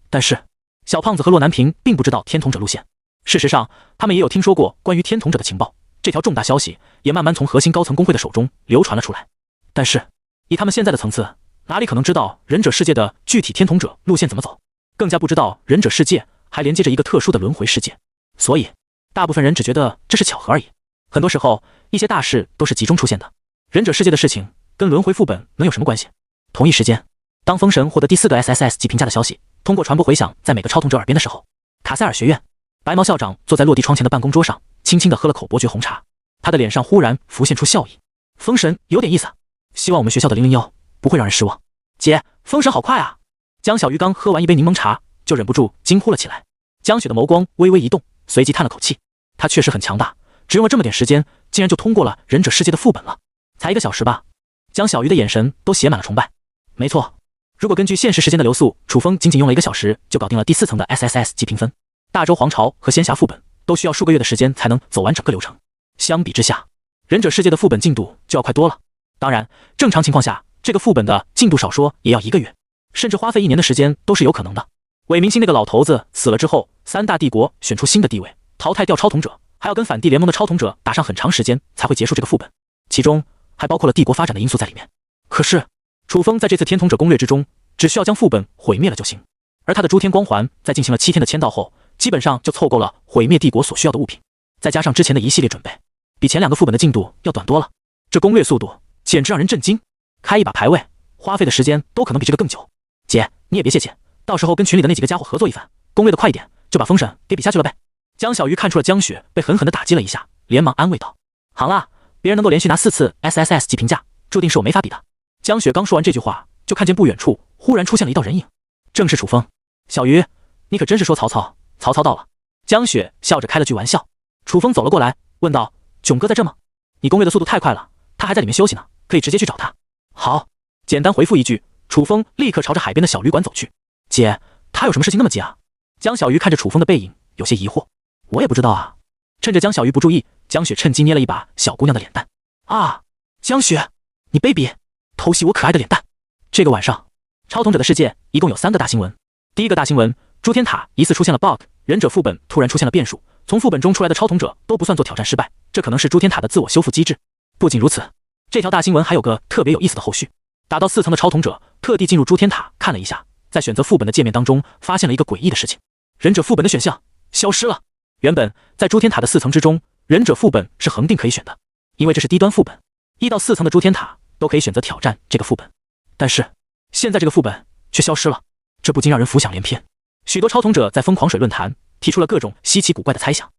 但是小胖子和洛南平并不知道天统者路线，事实上他们也有听说过关于天统者的情报，这条重大消息也慢慢从核心高层公会的手中流传了出来。但是以他们现在的层次，哪里可能知道忍者世界的具体天统者路线怎么走，更加不知道忍者世界还连接着一个特殊的轮回世界。所以大部分人只觉得这是巧合而已。很多时候一些大事都是集中出现的，忍者世界的事情跟轮回副本能有什么关系？同一时间，当封神获得第4个 SSS 级评价的消息通过传播回响在每个超统者耳边的时候，卡塞尔学院白毛校长坐在落地窗前的办公桌上，轻轻地喝了口伯爵红茶，他的脸上忽然浮现出笑意。封神有点意思，希望我们学校的001不会让人失望。姐，封神好快啊！江小鱼刚喝完一杯柠檬茶，就忍不住惊呼了起来。江雪的眸光微微一动，随即叹了口气，他确实很强大，只用了这么点时间，竟然就通过了忍者世界的副本了。才1个小时吧？江小鱼的眼神都写满了崇拜。没错，如果根据现实时间的流速，楚风仅仅用了1个小时就搞定了第4层的 SSS 级评分。大周皇朝和仙侠副本都需要数个月的时间才能走完整个流程，相比之下，忍者世界的副本进度就要快多了。当然，正常情况下，这个副本的进度少说也要1个月，甚至花费1年的时间都是有可能的。伪明星那个老头子死了之后，3大帝国选出新的地位，淘汰掉超统者，还要跟反帝联盟的超统者打上很长时间才会结束这个副本，其中还包括了帝国发展的因素在里面。可是楚风在这次天统者攻略之中，只需要将副本毁灭了就行，而他的诸天光环在进行了7天的签到后，基本上就凑够了毁灭帝国所需要的物品，再加上之前的一系列准备，比前2个副本的进度要短多了。这攻略速度简直让人震惊，开一把排位花费的时间都可能比这个更久。姐，你也别泄气，到时候跟群里的那几个家伙合作一番，攻略的快一点，就把封神给比下去了呗。江小鱼看出了江雪被狠狠地打击了一下，连忙安慰道：行啦，别人能够连续拿4次 SSS 级评价，注定是我没法比的。江雪刚说完这句话，就看见不远处忽然出现了一道人影，正是楚风。小鱼，你可真是说曹操，曹操到了。江雪笑着开了句玩笑。楚风走了过来，问道：囧哥在这吗？你攻略的速度太快了，他还在里面休息呢，可以直接去找他。好，简单回复一句，楚风立刻朝着海边的小旅馆走去。姐，他有什么事情那么急啊？江小鱼看着楚风的背影，有些疑惑。我也不知道啊。趁着江小鱼不注意，江雪趁机捏了一把小姑娘的脸蛋。啊，江雪，你卑鄙，偷袭我可爱的脸蛋。这个晚上，超统者的世界一共有3个大新闻。第一个大新闻，诸天塔疑似出现了 bug， 忍者副本突然出现了变数，从副本中出来的超统者都不算做挑战失败，这可能是诸天塔的自我修复机制。不仅如此，这条大新闻还有个特别有意思的后续。打到4层的超统者特地进入诸天塔看了一下，在选择副本的界面当中发现了一个诡异的事情，忍者副本的选项消失了。原本在诸天塔的4层之中，忍者副本是恒定可以选的，因为这是低端副本，1到4层的诸天塔都可以选择挑战这个副本。但是现在这个副本却消失了，这不禁让人浮想联翩。许多超统者在疯狂水论坛提出了各种稀奇古怪的猜想。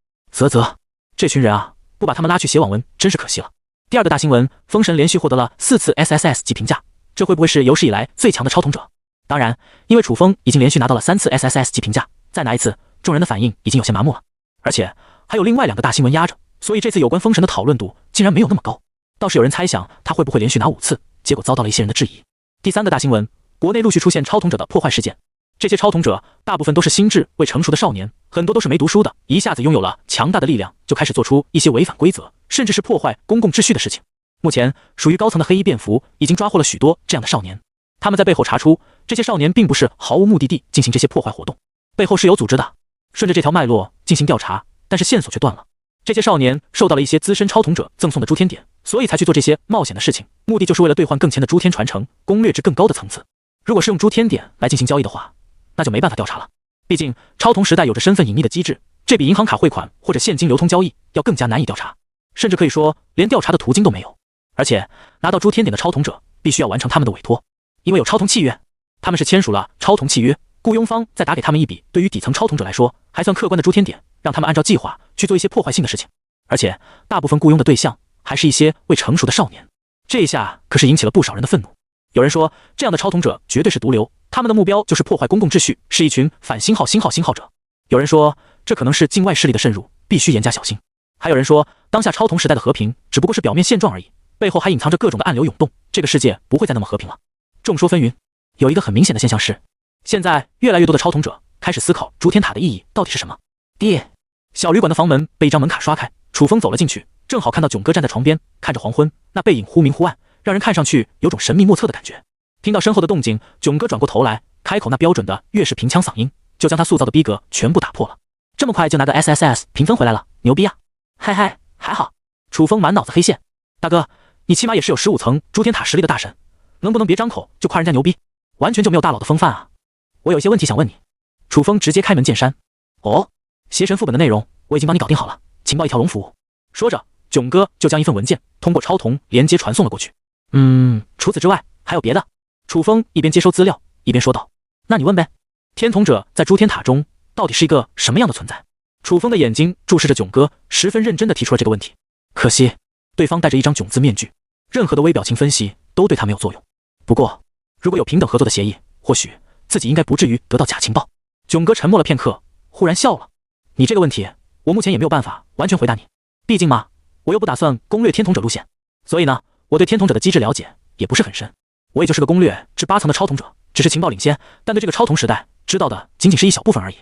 这群人啊，不把他们拉去写网文真是可惜了。第二个大新闻，封神连续获得了4次 SSS 级评价，这会不会是有史以来最强的超统者？当然，因为楚风已经连续拿到了3次 SSS 级评价，再拿一次，众人的反应已经有些麻木了。而且还有另外2个大新闻压着，所以这次有关封神的讨论度竟然没有那么高。倒是有人猜想他会不会连续拿5次，结果遭到了一些人的质疑。第三个大新闻，国内陆续出现超统者的破坏事件。这些超统者大部分都是心智未成熟的少年，很多都是没读书的，一下子拥有了强大的力量，就开始做出一些违反规则，甚至是破坏公共秩序的事情。目前属于高层的黑衣便服已经抓获了许多这样的少年，他们在背后查出，这些少年并不是毫无目的地进行这些破坏活动，背后是有组织的。顺着这条脉络进行调查，但是线索却断了。这些少年受到了一些资深超统者赠送的诸天点，所以才去做这些冒险的事情，目的就是为了兑换更前的诸天传承，攻略至更高的层次。如果是用诸天点来进行交易的话，那就没办法调查了。毕竟超同时代有着身份隐匿的机制，这比银行卡汇款或者现金流通交易要更加难以调查，甚至可以说连调查的途径都没有。而且拿到诸天点的超统者必须要完成他们的委托，因为有超同契约，他们是签署了超同契约，雇佣方再打给他们一笔对于底层超统者来说还算客观的诸天点，让他们按照计划去做一些破坏性的事情。而且大部分雇佣的对象还是一些未成熟的少年，这一下可是引起了不少人的愤怒。有人说这样的超统者绝对是毒瘤，他们的目标就是破坏公共秩序，是一群反星号者。有人说这可能是境外势力的渗入，必须严加小心。还有人说当下超同时代的和平只不过是表面现状而已，背后还隐藏着各种的暗流涌动，这个世界不会再那么和平了。众说纷纭，有一个很明显的现象是，现在越来越多的超统者开始思考诸天塔的意义到底是什么。小旅馆的房门被一张门卡刷开，楚风走了进去，正好看到囧哥站在床边看着黄昏，那背影忽明忽暗，让人看上去有种神秘莫测的感觉。听到身后的动静，囧哥转过头来，开口那标准的粤式平腔嗓音，就将他塑造的逼格全部打破了。这么快就拿个 SSS 评分回来了，牛逼啊！嗨，还好。楚风满脑子黑线，大哥，你起码也是有15层诸天塔实力的大神，能不能别张口就夸人家牛逼，完全就没有大佬的风范啊！我有一些问题想问你。楚风直接开门见山。哦，邪神副本的内容我已经帮你搞定好了，请报一条龙服务。说着，囧哥就将一份文件通过超同连接传送了过去。除此之外还有别的？楚风一边接收资料一边说道。那你问呗。天统者在诸天塔中到底是一个什么样的存在？楚风的眼睛注视着囧哥，十分认真地提出了这个问题。可惜对方戴着一张囧字面具，任何的微表情分析都对他没有作用。不过如果有平等合作的协议，或许自己应该不至于得到假情报。囧哥沉默了片刻，忽然笑了。你这个问题我目前也没有办法完全回答你，毕竟嘛，我又不打算攻略天统者路线，所以呢，我对天统者的机制了解也不是很深，我也就是个攻略至8层的超统者，只是情报领先，但对这个超同时代知道的仅仅是一小部分而已，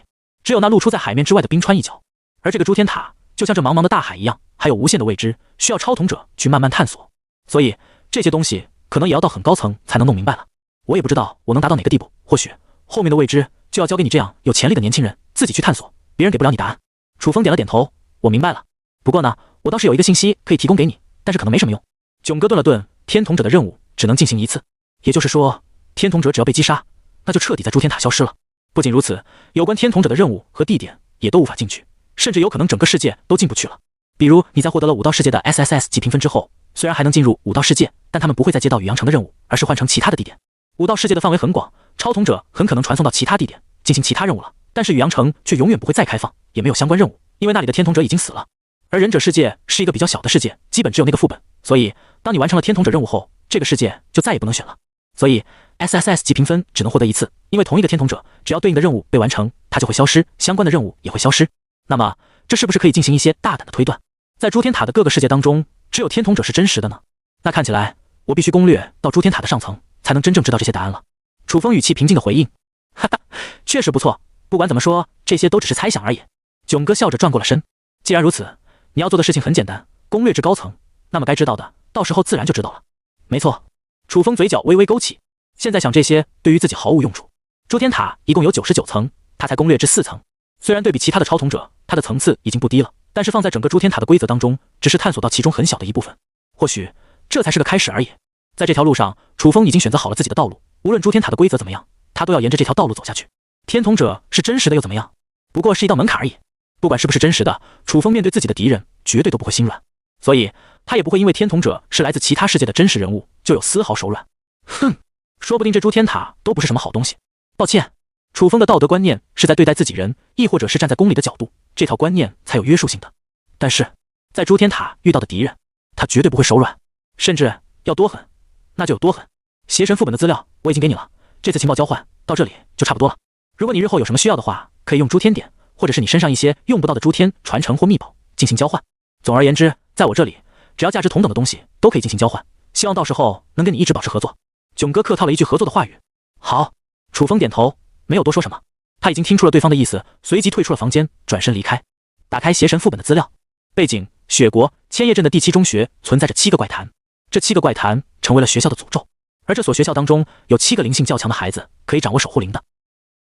只有那露出在海面之外的冰川一角。而这个诸天塔就像这茫茫的大海一样，还有无限的未知，需要超统者去慢慢探索，所以这些东西可能也要到很高层才能弄明白了。我也不知道我能达到哪个地步，或许后面的未知就要交给你这样有潜力的年轻人自己去探索，别人给不了你答案。楚风点了点头，我明白了。不过呢，我倒是有一个信息可以提供给你，但是可能没什么用。囧哥顿了顿，天统者的任务只能进行一次，也就是说天统者只要被击杀，那就彻底在诸天塔消失了。不仅如此，有关天统者的任务和地点也都无法进去，甚至有可能整个世界都进不去了。比如你在获得了武道世界的 SSS 级评分之后，虽然还能进入武道世界，但他们不会再接到宇阳城的任务，而是换成其他的地点。武道世界的范围很广，超统者很可能传送到其他地点进行其他任务了，但是宇阳城却永远不会再开放，也没有相关任务，因为那里的天统者已经死了。而忍者世界是一个比较小的世界，基本只有那个副本，所以当你完成了天统者任务后，这个世界就再也不能选了。所以 SSS 级评分只能获得一次，因为同一个天统者只要对应的任务被完成，它就会消失，相关的任务也会消失。那么这是不是可以进行一些大胆的推断？在诸天塔的各个世界当中，只有天统者是真实的呢？那看起来我必须攻略到诸天塔的上层，才能真正知道这些答案了。楚风语气平静的回应，哈哈，确实不错，不管怎么说，这些都只是猜想而已。囧哥笑着转过了身，既然如此，你要做的事情很简单，攻略至高层，那么该知道的到时候自然就知道了。没错。楚风嘴角微微勾起，现在想这些对于自己毫无用处。诸天塔一共有99层，他才攻略至4层，虽然对比其他的超统者，他的层次已经不低了，但是放在整个诸天塔的规则当中，只是探索到其中很小的一部分，或许这才是个开始而已。在这条路上，楚风已经选择好了自己的道路，无论诸天塔的规则怎么样，他都要沿着这条道路走下去。天统者是真实的又怎么样？不过是一道门槛而已。不管是不是真实的，楚风面对自己的敌人绝对都不会心软，所以他也不会因为天统者是来自其他世界的真实人物就有丝毫手软。哼，说不定这诸天塔都不是什么好东西。抱歉，楚风的道德观念是在对待自己人，亦或者是站在公理的角度，这套观念才有约束性的。但是在诸天塔遇到的敌人，他绝对不会手软，甚至要多狠那就有多狠。邪神副本的资料我已经给你了，这次情报交换到这里就差不多了。如果你日后有什么需要的话，可以用诸天点，或者是你身上一些用不到的诸天传承或秘宝进行交换。总而言之，在我这里，只要价值同等的东西都可以进行交换，希望到时候能跟你一直保持合作。囧哥客套了一句合作的话语。好，楚风点头，没有多说什么。他已经听出了对方的意思，随即退出了房间，转身离开。打开邪神副本的资料，背景：雪国千叶镇的第7中学存在着7个怪谈，这7个怪谈成为了学校的诅咒，而这所学校当中有7个灵性较强的孩子可以掌握守护灵的。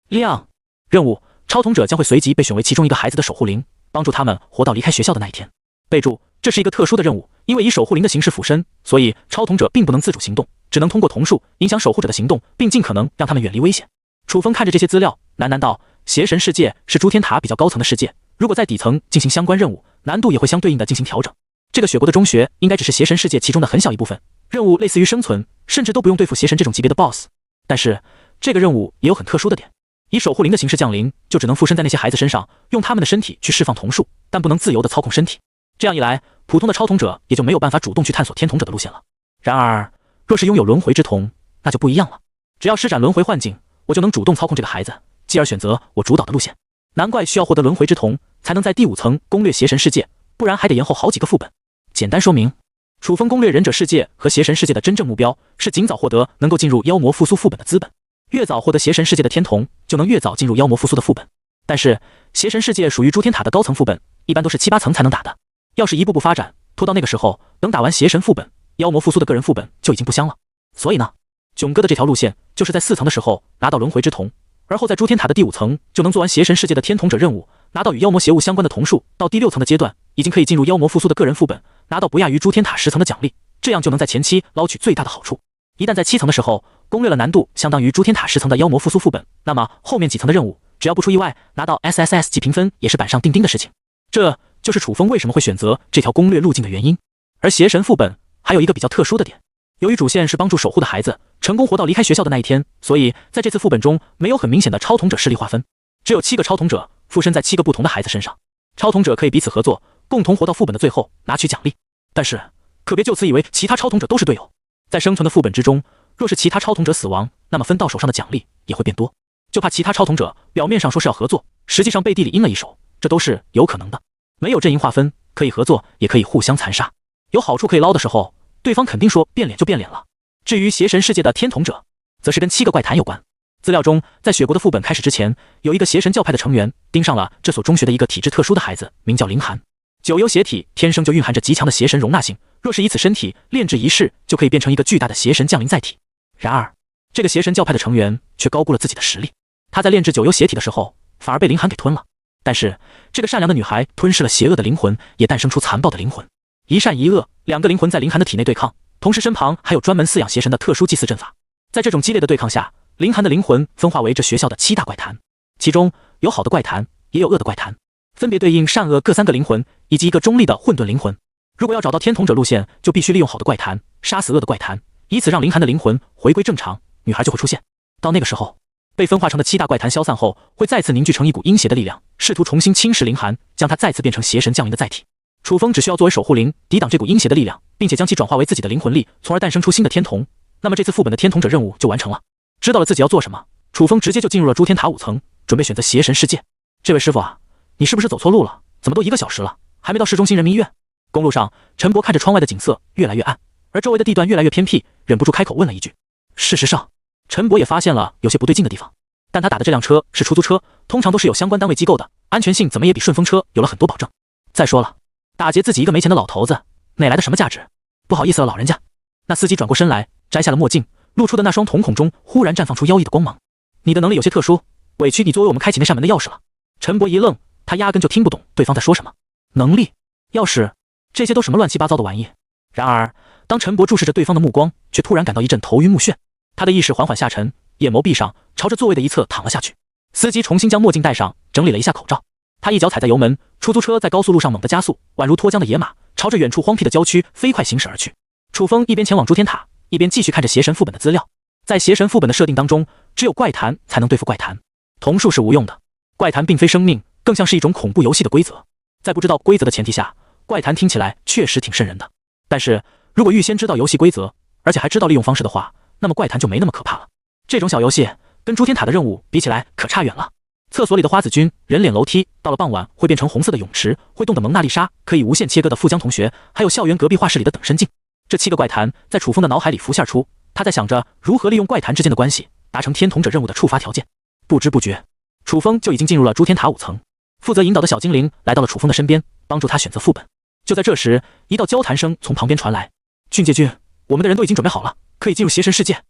亮任务：超统者将会随即被选为其中一个孩子的守护灵，帮助他们活到离开学校的那一天。备注：这是一个特殊的任务，因为以守护灵的形式附身，所以超统者并不能自主行动，只能通过瞳术影响守护者的行动，并尽可能让他们远离危险。楚风看着这些资料，喃喃道：邪神世界是诸天塔比较高层的世界，如果在底层进行相关任务，难度也会相对应的进行调整。这个雪国的中学应该只是邪神世界其中的很小一部分，任务类似于生存，甚至都不用对付邪神这种级别的 BOSS。 但是这个任务也有很特殊的点，以守护灵的形式降临，就只能附身在那些孩子身上，用他们的身体去释放瞳术，但不能自由的操控身体。这样一来，普通的超统者也就没有办法主动去探索天统者的路线了。然而若是拥有轮回之瞳，那就不一样了，只要施展轮回幻境，我就能主动操控这个孩子，继而选择我主导的路线。难怪需要获得轮回之瞳才能在第5层攻略邪神世界，不然还得延后好几个副本。简单说明，楚风攻略忍者世界和邪神世界的真正目标是尽早获得能够进入妖魔复苏副本的资本，越早获得邪神世界的天瞳，就能越早进入妖魔复苏的副本。但是邪神世界属于诸天塔的高层副本，一般都是7、8层才能打的，要是一步步发展，拖到那个时候，等打完邪神副本，妖魔复苏的个人副本就已经不香了。所以呢，囧哥的这条路线就是在4层的时候拿到轮回之瞳，而后在诸天塔的第5层就能做完邪神世界的天统者任务，拿到与妖魔邪物相关的瞳术，到第6层的阶段已经可以进入妖魔复苏的个人副本，拿到不亚于诸天塔10层的奖励，这样就能在前期捞取最大的好处。一旦在7层的时候攻略了难度相当于诸天塔10层的妖魔复苏副本，那么后面几层的任务只要不出意外，拿到 SSS 级评分也是板上钉钉的事情。这就是楚风为什么会选择这条攻略路径的原因。而邪神副本还有一个比较特殊的点，由于主线是帮助守护的孩子成功活到离开学校的那一天，所以在这次副本中没有很明显的超统者势力划分，只有7个超统者附身在7个不同的孩子身上，超统者可以彼此合作，共同活到副本的最后拿取奖励。但是可别就此以为其他超统者都是队友，在生存的副本之中，若是其他超统者死亡，那么分到手上的奖励也会变多，就怕其他超统者表面上说是要合作，实际上背地里阴了一手，这都是有可能的。没有阵营划分，可以合作也可以互相残杀，有好处可以捞的时候，对方肯定说变脸就变脸了。至于邪神世界的天统者，则是跟7个怪谈有关。资料中，在雪国的副本开始之前，有一个邪神教派的成员盯上了这所中学的一个体质特殊的孩子，名叫凌寒。九幽邪体天生就蕴含着极强的邪神容纳性，若是以此身体炼制一世，就可以变成一个巨大的邪神降临载体。然而这个邪神教派的成员却高估了自己的实力，他在炼制九幽邪体的时候反而被凌寒给吞了。但是这个善良的女孩吞噬了邪恶的灵魂，也诞生出残暴的灵魂，一善一恶2个灵魂在凌寒的体内对抗，同时身旁还有专门饲养邪神的特殊祭祀阵法。在这种激烈的对抗下，凌寒的灵魂分化为这学校的7大怪谈，其中有好的怪谈，也有恶的怪谈，分别对应善恶各3个灵魂，以及一个中立的混沌灵魂。如果要找到天统者路线，就必须利用好的怪谈，杀死恶的怪谈，以此让凌寒的灵魂回归正常，女孩就会出现。到那个时候，被分化成的7大怪谈消散后，会再次凝聚成一股阴邪的力量，试图重新侵蚀凌寒，将它再次变成邪神降临的载体。楚风只需要作为守护灵抵挡这股阴邪的力量，并且将其转化为自己的灵魂力，从而诞生出新的天瞳，那么这次副本的天统者任务就完成了。知道了自己要做什么，楚风直接就进入了诸天塔5层，准备选择邪神世界。这位师傅啊，你是不是走错路了？怎么都1个小时了，还没到市中心人民医院？公路上，陈伯看着窗外的景色越来越暗，而周围的地段越来越偏僻，忍不住开口问了一句。事实上，陈伯也发现了有些不对劲的地方，但他打的这辆车是出租车，通常都是有相关单位机构的，安全性怎么也比顺风车有了很多保证。再说了，打劫自己一个没钱的老头子，哪来的什么价值？不好意思了，老人家。那司机转过身来，摘下了墨镜，露出的那双瞳孔中忽然绽放出妖异的光芒。你的能力有些特殊，委屈你作为我们开启那扇门的钥匙了。陈伯一愣，他压根就听不懂对方在说什么。能力、钥匙，这些都什么乱七八糟的玩意？然而当陈伯注视着对方的目光，却突然感到一阵头晕目眩，他的意识缓缓下沉，眼眸闭上，朝着座位的一侧躺了下去。司机重新将墨镜戴上，整理了一下口罩，他一脚踩在油门，出租车在高速路上猛地加速，宛如脱缰的野马，朝着远处荒僻的郊区飞快行驶而去。楚风一边前往诸天塔，一边继续看着邪神副本的资料。在邪神副本的设定当中，只有怪谈才能对付怪谈，瞳术是无用的。怪谈并非生命，更像是一种恐怖游戏的规则。在不知道规则的前提下，怪谈听起来确实挺瘆人的。但是如果预先知道游戏规则，而且还知道利用方式的话，那么怪谈就没那么可怕了。这种小游戏跟诸天塔的任务比起来可差远了。厕所里的花子君、人脸楼梯，到了傍晚会变成红色的泳池，会动的蒙娜丽莎，可以无限切割的富江同学，还有校园隔壁画室里的等身镜。这7个怪谈在楚风的脑海里浮现出，他在想着如何利用怪谈之间的关系，达成天童者任务的触发条件。不知不觉，楚风就已经进入了诸天塔5层。负责引导的小精灵来到了楚风的身边，帮助他选择副本。就在这时，一道交谈声从旁边传来：“俊介君，我们的人都已经准备好了，可以进入邪神世界。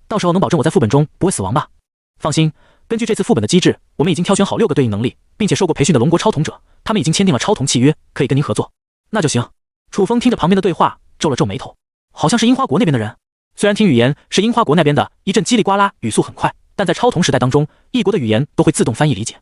到时候能保证我在副本中不会死亡吧？放心，根据这次副本的机制，我们已经挑选好6个对应能力，并且受过培训的龙国超童者，他们已经签订了超童契约，可以跟您合作。那就行。”楚风听着旁边的对话，皱了皱眉头，好像是樱花国那边的人。虽然听语言是樱花国那边的，一阵叽里呱啦，语速很快，但在超童时代当中，异国的语言都会自动翻译理解。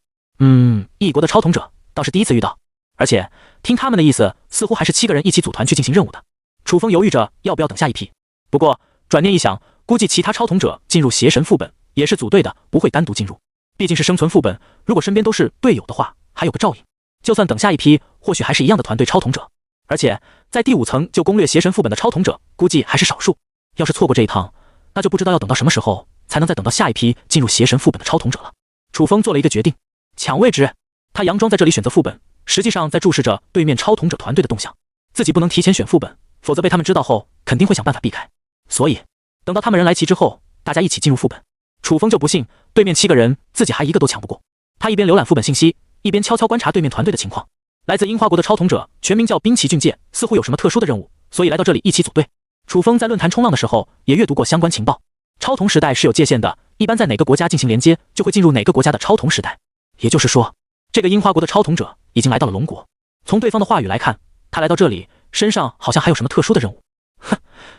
异国的超童者倒是第一次遇到，而且听他们的意思，似乎还是7个人一起组团去进行任务的。楚风犹豫着要不要等下一批，不过转念一想，估计其他超童者进入邪神副本也是组队的，不会单独进入。毕竟是生存副本，如果身边都是队友的话，还有个照应。就算等下一批，或许还是一样的团队超童者。而且在第5层就攻略邪神副本的超童者，估计还是少数。要是错过这一趟，那就不知道要等到什么时候才能再等到下一批进入邪神副本的超童者了。楚风做了一个决定，抢位置。他佯装在这里选择副本，实际上在注视着对面超童者团队的动向。自己不能提前选副本，否则被他们知道后，肯定会想办法避开。所以等到他们人来齐之后，大家一起进入副本。楚风就不信对面7个人自己还一个都抢不过。他一边浏览副本信息，一边悄悄观察对面团队的情况。来自樱花国的超童者全名叫滨崎俊介，似乎有什么特殊的任务，所以来到这里一起组队。楚风在论坛冲浪的时候也阅读过相关情报。超童时代是有界限的，一般在哪个国家进行连接，就会进入哪个国家的超童时代。也就是说，这个樱花国的超童者已经来到了龙国。从对方的话语来看，他来到这里身上好像还有什么特殊的任务。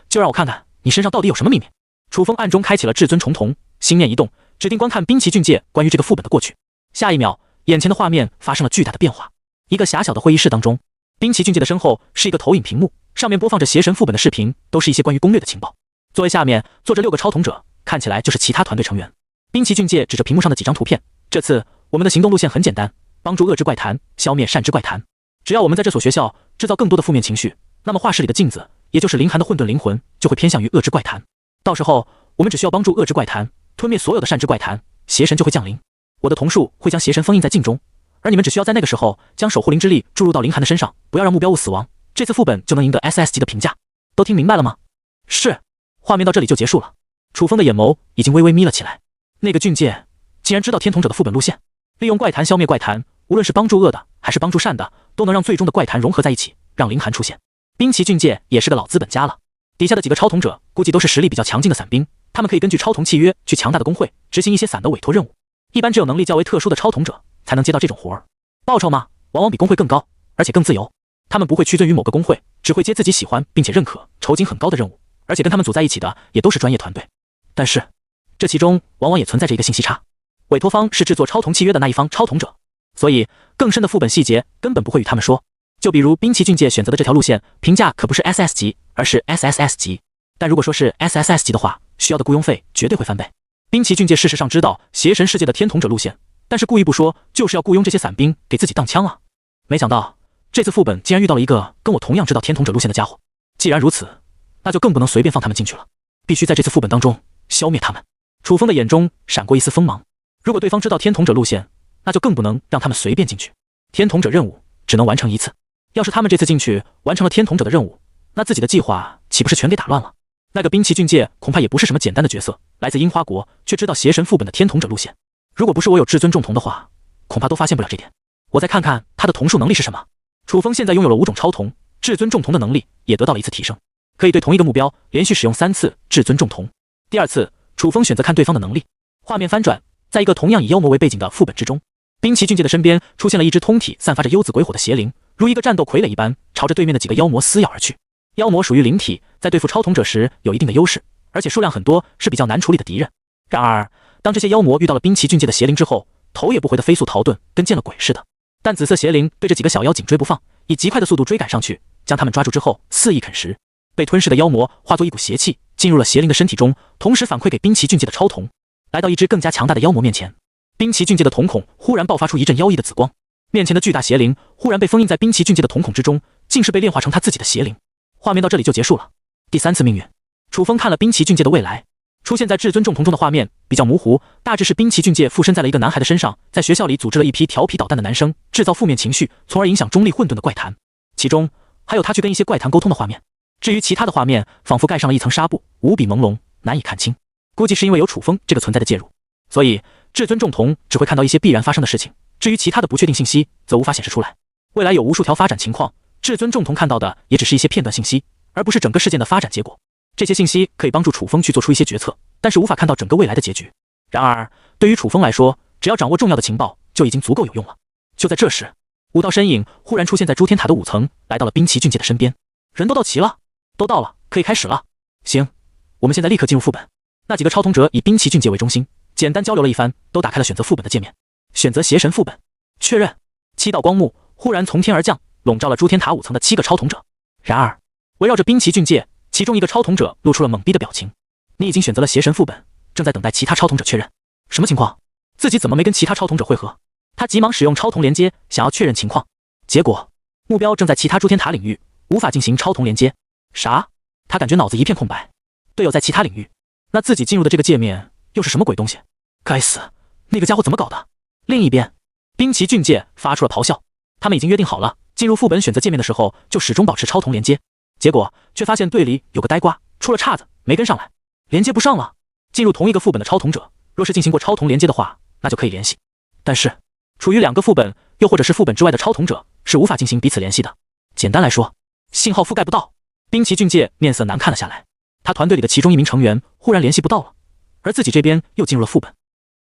就让我看看你身上到底有什么秘密。楚风暗中开启了至尊重瞳，心念一动，指定观看滨崎俊介关于这个副本的过去。下一秒，眼前的画面发生了巨大的变化。一个狭小的会议室当中，滨崎俊介的身后是一个投影屏幕，上面播放着邪神副本的视频，都是一些关于攻略的情报。座位下面坐着6个超童者，看起来就是其他团队成员。滨崎俊介指着屏幕上的几张图片，这次我们的行动路线很简单，帮助恶之怪谈，消灭善之怪谈。只要我们在这所学校制造更多的负面情绪，那么画室里的镜子，也就是凌寒的混沌灵魂，就会偏向于恶之怪谈。到时候我们只需要帮助恶之怪谈吞灭所有的善之怪谈，邪神就会降临。我的瞳术会将邪神封印在镜中，而你们只需要在那个时候将守护灵之力注入到凌寒的身上，不要让目标物死亡，这次副本就能赢得 SS 级的评价。都听明白了吗？是。画面到这里就结束了。楚风的眼眸已经微微眯了起来。那个俊介竟然知道天童者的副本路线，利用怪谈消灭怪谈，无论是帮助恶的还是帮助善的，都能让最终的怪谈融合在一起，让凌寒出现。滨崎俊介也是个老资本家了，底下的几个超童者估计都是实力比较强劲的散兵，他们可以根据超童契约去强大的工会执行一些散的委托任务。一般只有能力较为特殊的超童者才能接到这种活儿，报酬嘛，往往比工会更高，而且更自由。他们不会屈尊于某个工会，只会接自己喜欢并且认可、酬金很高的任务，而且跟他们组在一起的也都是专业团队。但是这其中往往也存在着一个信息差，委托方是制作超童契约的那一方超童者，所以更深的副本细节根本不会与他们说。就比如滨崎俊介选择的这条路线，评价可不是 SS 级，而是 SSS 级。但如果说是 SSS 级的话，需要的雇佣费绝对会翻倍。滨崎俊介事实上知道邪神世界的天童者路线，但是故意不说，就是要雇佣这些散兵给自己当枪啊。没想到这次副本竟然遇到了一个跟我同样知道天童者路线的家伙。既然如此，那就更不能随便放他们进去了，必须在这次副本当中消灭他们。楚风的眼中闪过一丝锋芒，如果对方知道天童者路线，那就更不能让他们随便进去。天童者任务只能完成一次，要是他们这次进去完成了天童者的任务，那自己的计划岂不是全给打乱了？那个滨崎俊介恐怕也不是什么简单的角色，来自樱花国，却知道邪神副本的天童者路线。如果不是我有至尊重瞳的话，恐怕都发现不了这点。我再看看他的瞳术能力是什么。楚风现在拥有了5种超瞳，至尊重瞳的能力也得到了一次提升，可以对同一个目标连续使用3次至尊重瞳。第2次，楚风选择看对方的能力。画面翻转，在一个同样以妖魔为背景的副本之中，滨崎俊介的身边出现了一只通体散发着幽紫鬼火的邪灵，如一个战斗傀儡一般，朝着对面的几个妖魔撕咬而去。妖魔属于灵体，在对付超瞳者时有一定的优势，而且数量很多，是比较难处理的敌人。然而当这些妖魔遇到了滨崎俊介的邪灵之后，头也不回的飞速逃遁，跟见了鬼似的。但紫色邪灵对这几个小妖紧追不放，以极快的速度追赶上去，将他们抓住之后肆意啃食。被吞噬的妖魔化作一股邪气，进入了邪灵的身体中，同时反馈给兵旗俊介的超瞳，来到一只更加强大的妖魔面前。兵旗俊介的瞳孔忽然爆发出一阵妖异的紫光，面前的巨大邪灵忽然被封印在兵旗俊介的瞳孔之中，竟是被炼化成他自己的邪灵。画面到这里就结束了。第3次命运，楚风看了兵旗俊介的未来，出现在至尊重瞳中的画面比较模糊，大致是兵旗俊介附身在了一个男孩的身上，在学校里组织了一批调皮捣蛋的男生，制造负面情绪，从而影响中立混沌的怪谈。其中还有他去跟一些怪谈沟通的画面。至于其他的画面，仿佛盖上了一层纱布，无比朦胧，难以看清。估计是因为有楚风这个存在的介入，所以至尊重瞳只会看到一些必然发生的事情，至于其他的不确定信息则无法显示出来。未来有无数条发展情况，至尊重瞳看到的也只是一些片段信息，而不是整个事件的发展结果。这些信息可以帮助楚风去做出一些决策，但是无法看到整个未来的结局。然而对于楚风来说，只要掌握重要的情报就已经足够有用了。就在这时，5道身影忽然出现在诸天塔的5层，来到了兵旗俊介的身边。人都到齐了，都到了，可以开始了。行，我们现在立刻进入副本。那几个超统者以兵旗俊介为中心，简单交流了一番，都打开了选择副本的界面，选择邪神副本，确认。7道光幕忽然从天而降，笼罩了诸天塔5层的7个超统者。然而围绕着兵旗俊介，其中一个超统者露出了懵逼的表情。你已经选择了邪神副本，正在等待其他超统者确认。什么情况？自己怎么没跟其他超统者会合？他急忙使用超统连接，想要确认情况，结果目标正在其他诸天塔领域，无法进行超统连接。啥？他感觉脑子一片空白。队友在其他领域，那自己进入的这个界面又是什么鬼东西？该死，那个家伙怎么搞的？另一边，兵旗俊介发出了咆哮。他们已经约定好了，进入副本选择界面的时候就始终保持超统连接，结果却发现队里有个呆瓜出了岔子，没跟上来，连接不上了。进入同一个副本的超统者，若是进行过超统连接的话，那就可以联系。但是处于2个副本，又或者是副本之外的超统者是无法进行彼此联系的。简单来说，信号覆盖不到。兵旗俊介面色难看了下来，他团队里的其中一名成员忽然联系不到了，而自己这边又进入了副本。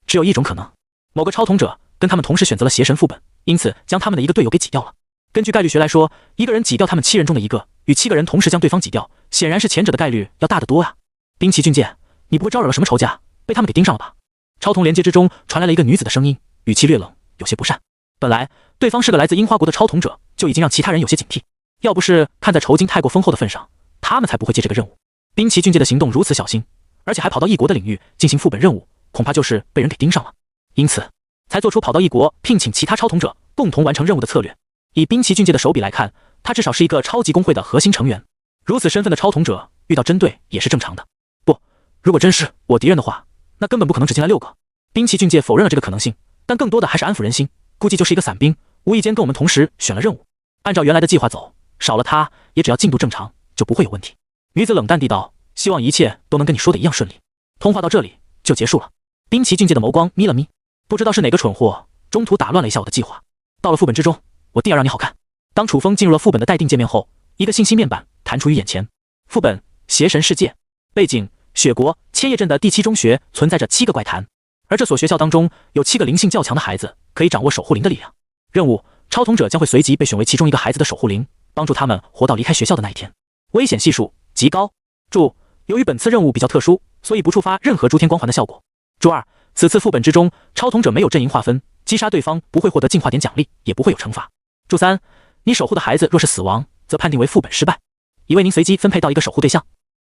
只有一种可能，某个超统者跟他们同时选择了邪神副本，因此将他们的一个队友给挤掉了。根据概率学来说，一个人挤掉他们7人中的一个，与7个人同时将对方挤掉，显然是前者的概率要大得多啊。兵旗俊介，你不会招惹了什么仇家，被他们给盯上了吧？超统连接之中传来了一个女子的声音，语气略冷，有些不善。本来对方是个来自樱花国的超统者，就已经让其他人有些警惕，要不是看在酬金太过丰厚的份上，他们才不会接这个任务。兵旗俊介的行动如此小心，而且还跑到异国的领域进行副本任务，恐怕就是被人给盯上了，因此才做出跑到异国聘请其他超统者共同完成任务的策略。以兵旗俊介的手笔来看，他至少是一个超级工会的核心成员，如此身份的超统者遇到针对也是正常的。不，如果真是我敌人的话，那根本不可能只进来6个。兵旗俊介否认了这个可能性，但更多的还是安抚人心，估计就是一个散兵，无意间跟我们同时选了任务，按照原来的计划走，少了他也只要进度正常就不会有问题。女子冷淡地道，希望一切都能跟你说的一样顺利。通话到这里就结束了。兵旗俊介的眸光眯了眯，不知道是哪个蠢货中途打乱了一下我的计划。到了副本之中，我定要让你好看。当楚风进入了副本的待定界面后，一个信息面板弹出于眼前。副本邪神世界，背景雪国千叶镇的第7中学存在着7个怪谈，而这所学校当中有7个灵性较强的孩子，可以掌握守护灵的力量。任务：超统者将会随即被选为其中一个孩子的守护灵，帮助他们活到离开学校的那一天。危险系数极高。注：由于本次任务比较特殊，所以不触发任何诸天光环的效果。注2：此次副本之中，超统者没有阵营划分，击杀对方不会获得进化点奖励，也不会有惩罚。注3：你守护的孩子若是死亡，则判定为副本失败，已为您随机分配到一个守护对象。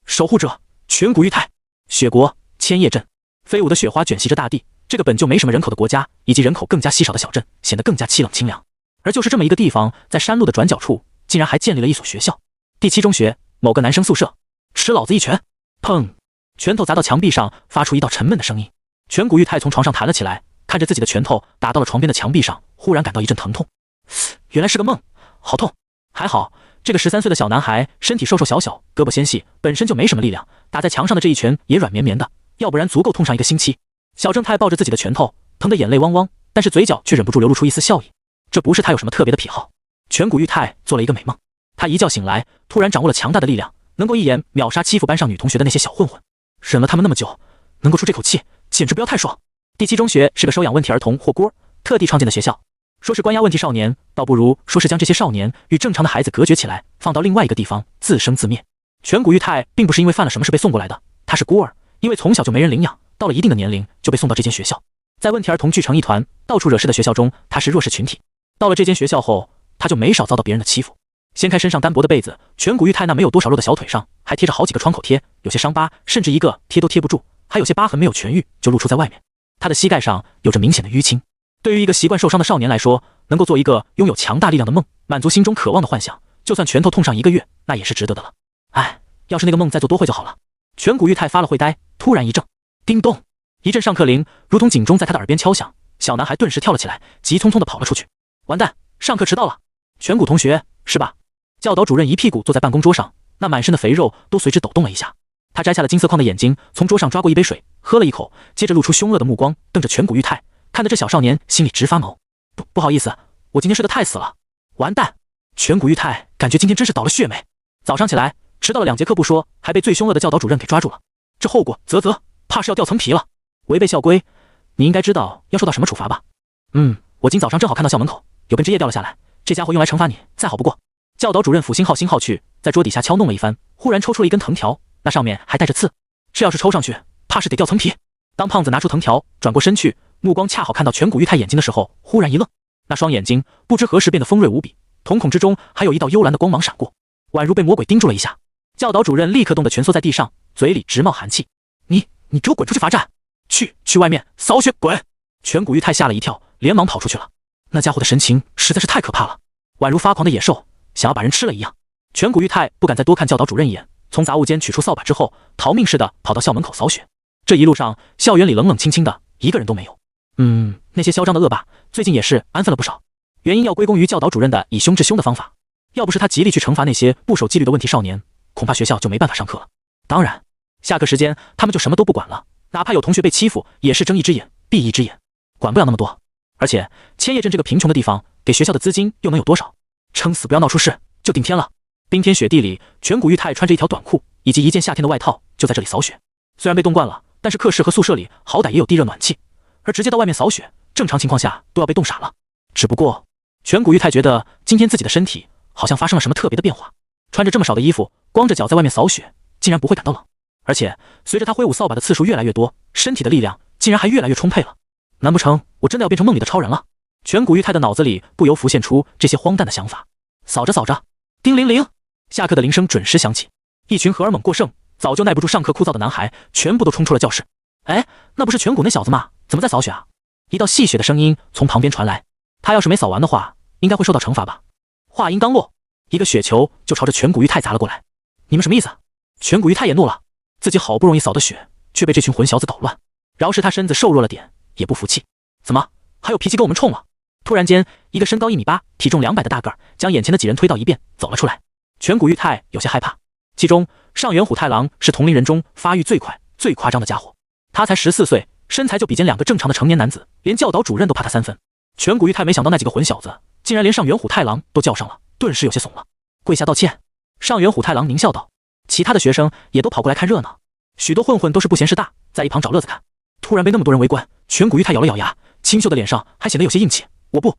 守护者：全谷裕太。雪国千叶镇，飞舞的雪花卷袭着大地，这个本就没什么人口的国家，以及人口更加稀少的小镇，显得更加凄冷清凉。而就是这么一个地方，在山路的转角处，竟然还建立了一所学校——第7中学，某个男生宿舍。吃老子一拳！砰！拳头砸到墙壁上，发出一道沉闷的声音。全谷裕太从床上弹了起来，看着自己的拳头打到了床边的墙壁上，忽然感到一阵疼痛。原来是个梦，好痛！还好这个13岁的小男孩身体瘦瘦小小，胳膊纤细，本身就没什么力量，打在墙上的这一拳也软绵绵的，要不然足够痛上一个星期。小正太抱着自己的拳头，疼得眼泪汪汪，但是嘴角却忍不住流露出一丝笑意。这不是他有什么特别的癖好。全谷裕太做了一个美梦，他一觉醒来，突然掌握了强大的力量，能够一眼秒杀欺负班上女同学的那些小混混。忍了他们那么久，能够出这口气，简直不要太爽。第7中学是个收养问题儿童或孤儿特地创建的学校，说是关押问题少年，倒不如说是将这些少年与正常的孩子隔绝起来，放到另外一个地方自生自灭。全谷裕太并不是因为犯了什么事被送过来的，他是孤儿，因为从小就没人领养，到了一定的年龄就被送到这间学校。在问题儿童聚成一团，到处惹事的学校中，他是弱势群体。到了这间学校后，他就没少遭到别人的欺负。掀开身上单薄的被子，颧骨玉泰那没有多少肉的小腿上还贴着好几个创口贴，有些伤疤甚至一个贴都贴不住，还有些疤痕没有痊愈就露出在外面。他的膝盖上有着明显的淤青。对于一个习惯受伤的少年来说，能够做一个拥有强大力量的梦，满足心中渴望的幻想，就算拳头痛上1个月，那也是值得的了。哎，要是那个梦再做多会就好了。颧骨玉泰发了会呆，突然一怔，叮咚，一阵上课铃如同警钟在他的耳边敲响，小男孩顿时跳了起来，急匆匆地跑了出去。完蛋，上课迟到了！颧骨同学，是吧？教导主任一屁股坐在办公桌上，那满身的肥肉都随之抖动了一下。他摘下了金色框的眼睛，从桌上抓过一杯水，喝了一口，接着露出凶恶的目光，瞪着颧骨玉泰，看得这小少年心里直发毛。不好意思，我今天睡得太死了。完蛋！颧骨玉泰感觉今天真是倒了血霉。早上起来迟到了2节课不说，还被最凶恶的教导主任给抓住了。这后果怕是要掉层皮了。违背校规，你应该知道要受到什么处罚吧？我今早上正好看到校门口有根枝叶掉了下来，这家伙用来惩罚你，再好不过。教导主任抚心耗去，在桌底下敲弄了一番，忽然抽出了一根藤条，那上面还带着刺，这要是抽上去，怕是得掉层皮。当胖子拿出藤条，转过身去，目光恰好看到颧骨玉泰眼睛的时候，忽然一愣，那双眼睛不知何时变得锋锐无比，瞳孔之中还有一道幽蓝的光芒闪过，宛如被魔鬼盯住了一下。教导主任立刻冻得蜷缩在地上，嘴里直冒寒气。你给我滚出去罚站！去外面扫雪滚！颧骨玉泰吓了一跳，连忙跑出去了。那家伙的神情实在是太可怕了，宛如发狂的野兽，想要把人吃了一样。颧骨玉泰不敢再多看教导主任一眼，从杂物间取出扫把之后，逃命似的跑到校门口扫雪。这一路上，校园里冷冷清清的，一个人都没有。那些嚣张的恶霸最近也是安分了不少，原因要归功于教导主任的以凶治凶的方法。要不是他极力去惩罚那些不守纪律的问题少年，恐怕学校就没办法上课了。当然，下课时间他们就什么都不管了，哪怕有同学被欺负，也是睁一只眼闭一只眼，管不了那么多。而且千叶镇这个贫穷的地方，给学校的资金又能有多少？撑死不要闹出事，就顶天了。冰天雪地里，颧骨玉泰穿着一条短裤以及一件夏天的外套，就在这里扫雪。虽然被冻惯了，但是课室和宿舍里好歹也有地热暖气，而直接到外面扫雪，正常情况下都要被冻傻了。只不过颧骨玉泰觉得今天自己的身体好像发生了什么特别的变化，穿着这么少的衣服，光着脚在外面扫雪，竟然不会感到冷。而且随着他挥舞扫把的次数越来越多，身体的力量竟然还越来越充沛了。难不成我真的要变成梦里的超人了？颧骨玉泰的脑子里不由浮现出这些荒诞的想法。扫着扫着，叮铃铃，下课的铃声准时响起。一群荷尔蒙过剩，早就耐不住上课枯燥的男孩全部都冲出了教室。哎，那不是颧骨那小子吗？怎么在扫雪啊？一道戏谑的声音从旁边传来。他要是没扫完的话，应该会受到惩罚吧？话音刚落，一个雪球就朝着颧骨玉泰砸了过来。你们什么意思？颧骨玉泰也怒了，自己好不容易扫的雪，却被这群混小子捣乱。饶是他身子瘦弱了点，也不服气。怎么还有脾气跟我们冲了？突然间，一个身高1米8、体重200的大个儿将眼前的几人推倒一边，走了出来。颧骨玉泰有些害怕。其中上元虎太郎是同龄人中发育最快、最夸张的家伙，他才14岁，身材就比肩2个正常的成年男子，连教导主任都怕他3分。颧骨玉泰没想到那几个混小子竟然连上元虎太郎都叫上了，顿时有些怂了，跪下道歉。上元虎太郎狞笑道。其他的学生也都跑过来看热闹，许多混混都是不嫌事大，在一旁找乐子看。突然被那么多人围观，颧骨玉泰咬了咬牙，清秀的脸上还显得有些硬气。我不，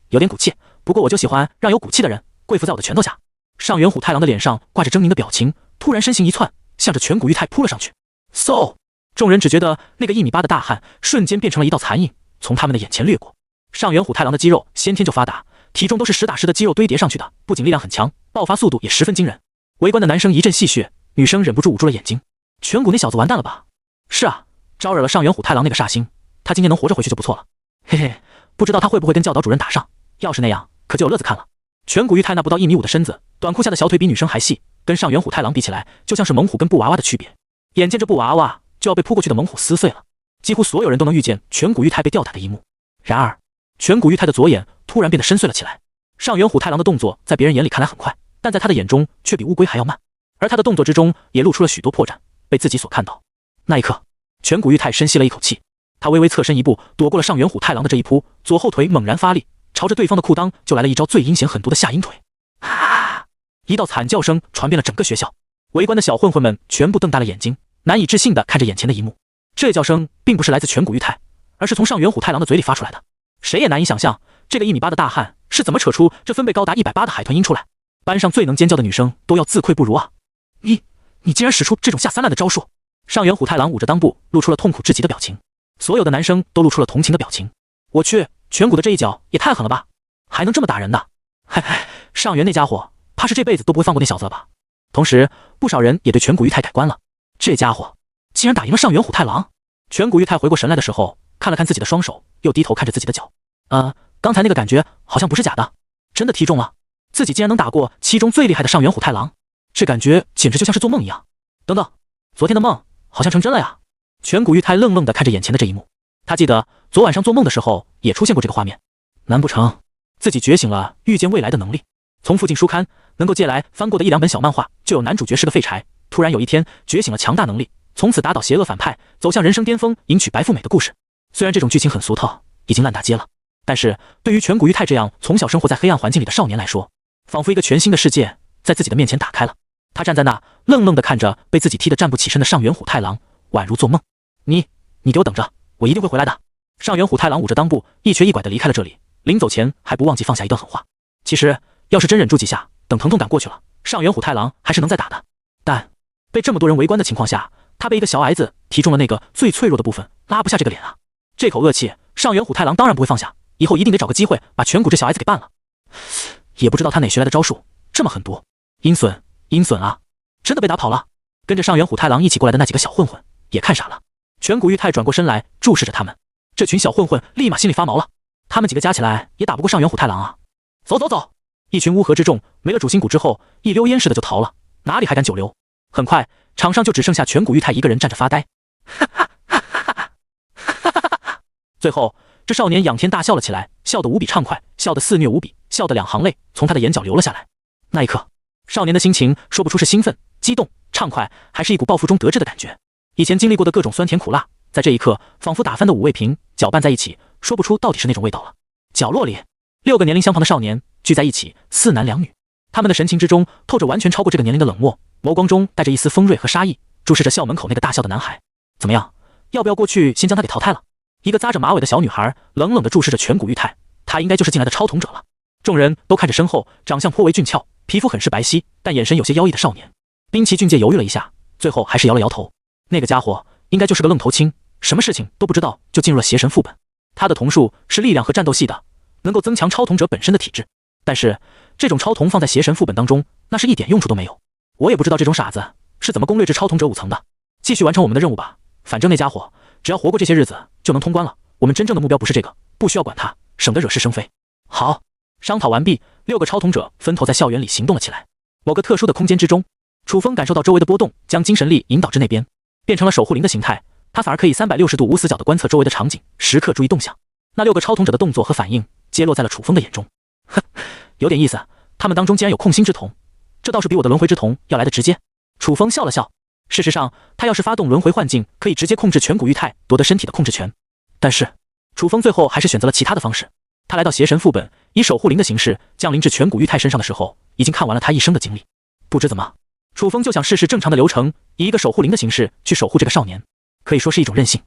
有点骨气，不过我就喜欢让有骨气的人跪伏在我的拳头下。上元虎太郎的脸上挂着狰狞的表情，突然身形一窜，向着颧骨玉泰扑了上去。嗖！众人只觉得那个1米8的大汉瞬间变成了一道残影，从他们的眼前掠过。上元虎太郎的肌肉先天就发达，体重都是实打实的肌肉堆叠上去的，不仅力量很强，爆发速度也十分惊人。围观的男生一阵戏谑，女生忍不住捂住了眼睛。颧骨那小子完蛋了吧？是啊，招惹了上元虎太郎那个煞星，他今天能活着回去就不错了。嘿嘿，不知道他会不会跟教导主任打上，要是那样，可就有乐子看了。颧骨玉泰那不到1米5的身子，短裤下的小腿比女生还细，跟上元虎太郎比起来，就像是猛虎跟布娃娃的区别。眼见着布娃娃就要被扑过去的猛虎撕碎了，几乎所有人都能预见颧骨玉泰被吊打的一幕。然而，颧骨玉泰的左眼突然变得深邃了起来。上元虎太郎的动作在别人眼里看来很快，但在他的眼中却比乌龟还要慢，而他的动作之中也露出了许多破绽，被自己所看到。那一刻，颧骨玉泰深吸了一口气，他微微侧身一步，躲过了上元虎太郎的这一扑，左后腿猛然发力，朝着对方的裤裆就来了一招最阴险狠毒的下阴腿。啊！一道惨叫声传遍了整个学校，围观的小混混们全部瞪大了眼睛，难以置信地看着眼前的一幕。这叫声并不是来自颧骨玉泰，而是从上元虎太郎的嘴里发出来的。谁也难以想象，这个1米8的大汉是怎么扯出这分贝高达180的海豚音出来。班上最能尖叫的女生都要自愧不如啊！你竟然使出这种下三滥的招数！上元虎太郎捂着裆部，露出了痛苦至极的表情。所有的男生都露出了同情的表情。我去，颧骨的这一脚也太狠了吧，还能这么打人的！嘿嘿，上元那家伙怕是这辈子都不会放过那小子了吧。同时，不少人也对颧骨玉太改观了。这家伙竟然打赢了上元虎太郎！颧骨玉太回过神来的时候，看了看自己的双手，又低头看着自己的脚。刚才那个感觉好像不是假的，真的踢中了。自己竟然能打过其中最厉害的上元虎太郎，这感觉简直就像是做梦一样。等等，昨天的梦好像成真了呀！颧骨玉太愣愣地看着眼前的这一幕，他记得昨晚上做梦的时候也出现过这个画面。难不成自己觉醒了预见未来的能力？从附近书刊能够借来翻过的1-2本小漫画，就有男主角是个废柴，突然有一天觉醒了强大能力，从此打倒邪恶反派，走向人生巅峰，迎娶白富美的故事。虽然这种剧情很俗套，已经烂大街了，但是对于颧骨玉太这样从小生活在黑暗环境里的少年来说，仿佛一个全新的世界在自己的面前打开了。他站在那，愣愣地看着被自己踢得站不起身的上元虎太郎，宛如做梦。你给我等着，我一定会回来的。上元虎太郎捂着裆部，一瘸一拐地离开了这里，临走前还不忘记放下一段狠话。其实要是真忍住几下，等疼痛感过去了，上元虎太郎还是能再打的。但被这么多人围观的情况下，他被一个小矮子踢中了那个最脆弱的部分，拉不下这个脸啊！这口恶气，上元虎太郎当然不会放下，以后一定得找个机会把颧骨这小矮子给办了。也不知道他哪学来的招数，这么狠毒，阴损啊！真的被打跑了。跟着上元虎太郎一起过来的那几个小混混也看傻了。颧骨玉太转过身来注视着他们，这群小混混立马心里发毛了。他们几个加起来也打不过上元虎太郎啊！走！一群乌合之众没了主心骨之后，一溜烟似的就逃了，哪里还敢久留？很快，场上就只剩下颧骨玉太一个人站着发呆。最后，这少年仰天大笑了起来，笑得无比畅快，笑得肆虐无比，笑得2行泪从他的眼角流了下来。那一刻，少年的心情说不出是兴奋、激动、畅快，还是一股报复中得志的感觉。以前经历过的各种酸甜苦辣，在这一刻仿佛打翻的五味瓶搅拌在一起，说不出到底是那种味道了。角落里，6个年龄相仿的少年聚在一起，4男2女，他们的神情之中透着完全超过这个年龄的冷漠，眸光中带着一丝锋锐和杀意，注视着校门口那个大笑的男孩。怎么样，要不要过去先将他给淘汰了？一个扎着马尾的小女孩冷冷地注视着颧骨玉太，她应该就是进来的超统者了。众人都看着身后长相颇为俊俏，皮肤很是白皙，但眼神有些妖异的少年。滨崎俊介犹豫了一下，最后还是摇了摇头。那个家伙应该就是个愣头青，什么事情都不知道就进入了邪神副本。他的瞳术是力量和战斗系的，能够增强超统者本身的体质，但是这种超瞳放在邪神副本当中，那是一点用处都没有。我也不知道这种傻子是怎么攻略至超统者5层的。继续完成我们的任务吧，反正那家伙只要活过这些日子就能通关了。我们真正的目标不是这个，不需要管他，省得惹是生非。好，商讨完毕，6个超统者分头在校园里行动了起来。某个特殊的空间之中，楚风感受到周围的波动，将精神力引导至那边，变成了守护灵的形态。他反而可以360度无死角地观测周围的场景，时刻注意动向。那6个超统者的动作和反应皆落在了楚风的眼中。哼，有点意思，他们当中竟然有控心之瞳，这倒是比我的轮回之瞳要来的直接。楚风笑了笑，事实上他要是发动轮回幻境，可以直接控制颧骨玉太，夺得身体的控制权。但是楚风最后还是选择了其他的方式。他来到邪神副本，以守护灵的形式降临至颧骨玉太身上的时候，已经看完了他一生的经历。不知怎么，楚风就想试试正常的流程，以一个守护灵的形式去守护这个少年，可以说是一种任性。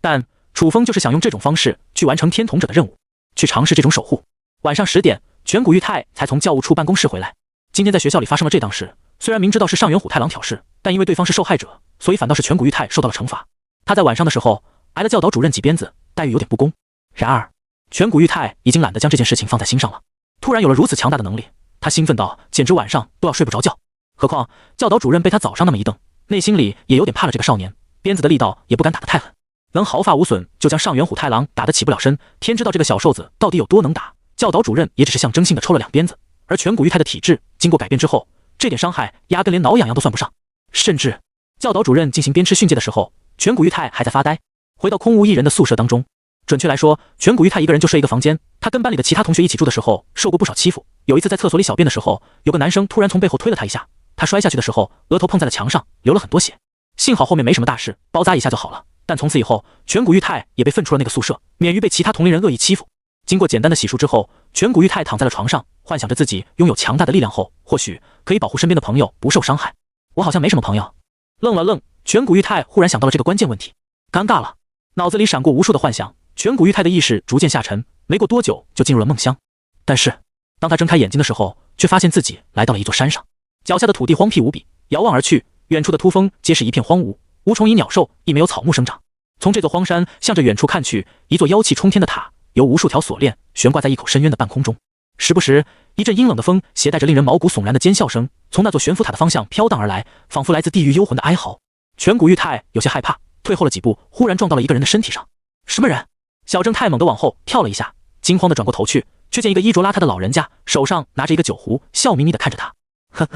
但楚风就是想用这种方式去完成天统者的任务，去尝试这种守护。晚上10点，颧骨玉太才从教务处办公室回来。今天在学校里发生了这档事，虽然明知道是上元虎太郎挑事，但因为对方是受害者，所以反倒是颧骨玉太受到了惩罚。他在晚上的时候挨了教导主任几鞭子，待遇有点不公。然而颧骨玉太已经懒得将这件事情放在心上了，突然有了如此强大的能力，他兴奋到简直晚上都要睡不着觉。何况教导主任被他早上那么一瞪，内心里也有点怕了这个少年，鞭子的力道也不敢打得太狠，能毫发无损就将上元虎太郎打得起不了身。天知道这个小瘦子到底有多能打，教导主任也只是象征性的抽了2鞭子，而颧骨玉太的体质经过改变之后，这点伤害压根连挠痒痒都算不上。甚至教导主任进行鞭笞训诫的时候，颧骨玉太还在发呆。回到空无一人的宿舍当中，准确来说，颧骨玉太一个人就睡一个房间。他跟班里的其他同学一起住的时候，受过不少欺负。有一次在厕所里小便的时候，有个男生突然从背后推了他一下，他摔下去的时候，额头碰在了墙上，流了很多血。幸好后面没什么大事，包扎一下就好了。但从此以后，颧骨玉太也被分出了那个宿舍，免于被其他同龄人恶意欺负。经过简单的洗漱之后，颧骨玉太躺在了床上，幻想着自己拥有强大的力量后，或许可以保护身边的朋友不受伤害。我好像没什么朋友。愣了愣，颧骨玉太忽然想到了这个关键问题，尴尬了。脑子里闪过无数的幻想，颧骨玉太的意识逐渐下沉，没过多久就进入了梦乡。但是当他睁开眼睛的时候，却发现自己来到了一座山上，脚下的土地荒僻无比，遥望而去，远处的突峰皆是一片荒芜，无虫蚁鸟兽，亦没有草木生长。从这座荒山向着远处看去，一座妖气冲天的塔由无数条锁链悬挂在一口深渊的半空中。时不时一阵阴冷的风携带着令人毛骨悚然的尖笑声从那座悬浮塔的方向飘荡而来，仿佛来自地狱幽魂的哀嚎。颧骨玉太有些害怕，退后了几步，忽然撞到了一个人的身体上。什么人？小正太猛地往后跳了一下，惊慌地转过头去，却见一个衣着邋遢的老人家，手上拿着一个酒壶，笑眯眯地看着他。哼，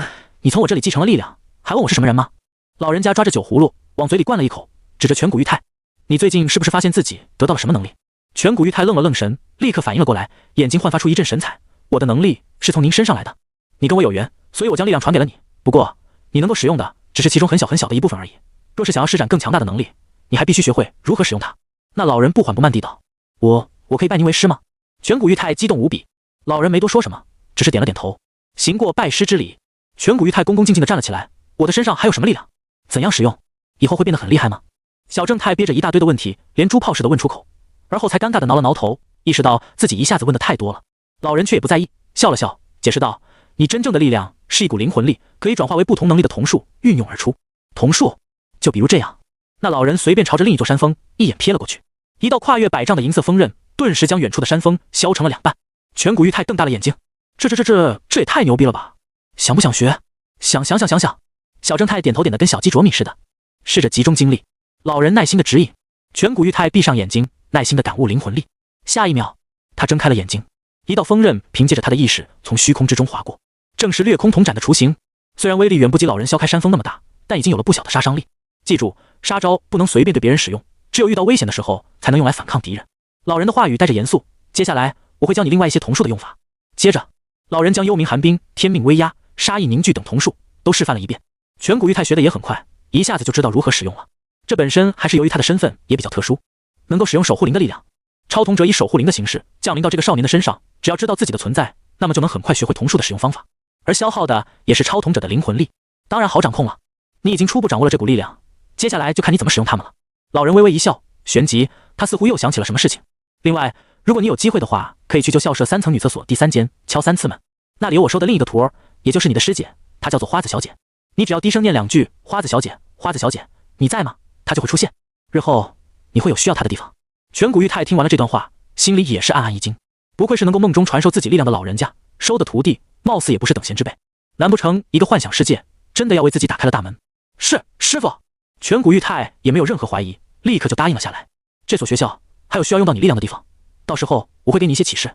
你从我这里继承了力量，还问我是什么人吗？老人家抓着酒葫芦往嘴里灌了一口，指着颧骨玉太：你最近是不是发现自己得到了什么能力？颧骨玉太愣了愣神，立刻反应了过来，眼睛焕发出一阵神采。我的能力是从您身上来的，你跟我有缘，所以我将力量传给了你。不过你能够使用的只是其中很小很小的一部分而已，若是想要施展更强大的能力，你还必须学会如何使用它。那老人不缓不慢地道：我可以拜您为师吗？颧骨玉太激动无比。老人没多说什么，只是点了点头，行过拜师之礼。颧骨玉太恭恭敬敬地站了起来。我的身上还有什么力量？怎样使用？以后会变得很厉害吗？小正太憋着一大堆的问题，连珠炮似的问出口，而后才尴尬地挠了挠头，意识到自己一下子问的太多了。老人却也不在意，笑了笑，解释道：你真正的力量是一股灵魂力，可以转化为不同能力的瞳术运用而出。瞳术？就比如这样。那老人随便朝着另一座山峰一眼瞥了过去，一道跨越100丈的银色锋刃顿时将远处的山峰削成了2半。颧骨玉太瞪大了眼睛，这也太牛逼了吧！想不想学？想。小正太点头点得跟小鸡啄米似的，试着集中精力。老人耐心的指引。颧骨玉太闭上眼睛，耐心的感悟灵魂力。下一秒，他睁开了眼睛，一道锋刃凭借着他的意识从虚空之中划过，正是掠空铜斩的雏形。虽然威力远不及老人削开山峰那么大，但已经有了不小的杀伤力。记住，杀招不能随便对别人使用，只有遇到危险的时候才能用来反抗敌人。老人的话语带着严肃，接下来我会教你另外一些瞳术的用法。接着，老人将幽冥寒冰、天命威压、杀意凝聚等瞳术都示范了一遍。颧骨玉太学的也很快，一下子就知道如何使用了。这本身还是由于他的身份也比较特殊，能够使用守护灵的力量。超瞳者以守护灵的形式降临到这个少年的身上，只要知道自己的存在，那么就能很快学会瞳术的使用方法，而消耗的也是超瞳者的灵魂力，当然好掌控了。你已经初步掌握了这股力量，接下来就看你怎么使用它们了。老人微微一笑，旋即他似乎又想起了什么事情。另外，如果你有机会的话，可以去旧校舍3层女厕所第3间敲3次门，那里有我收的另一个徒儿，也就是你的师姐，她叫做花子小姐。你只要低声念2句花子小姐，花子小姐，你在吗？她就会出现。日后你会有需要她的地方。颧骨玉太听完了这段话，心里也是暗暗一惊，不愧是能够梦中传授自己力量的老人家，收的徒弟貌似也不是等闲之辈，难不成一个幻想世界真的要为自己打开了大门？是，师傅。颧骨玉太也没有任何怀疑，立刻就答应了下来。这所学校还有需要用到你力量的地方，到时候我会给你一些启示，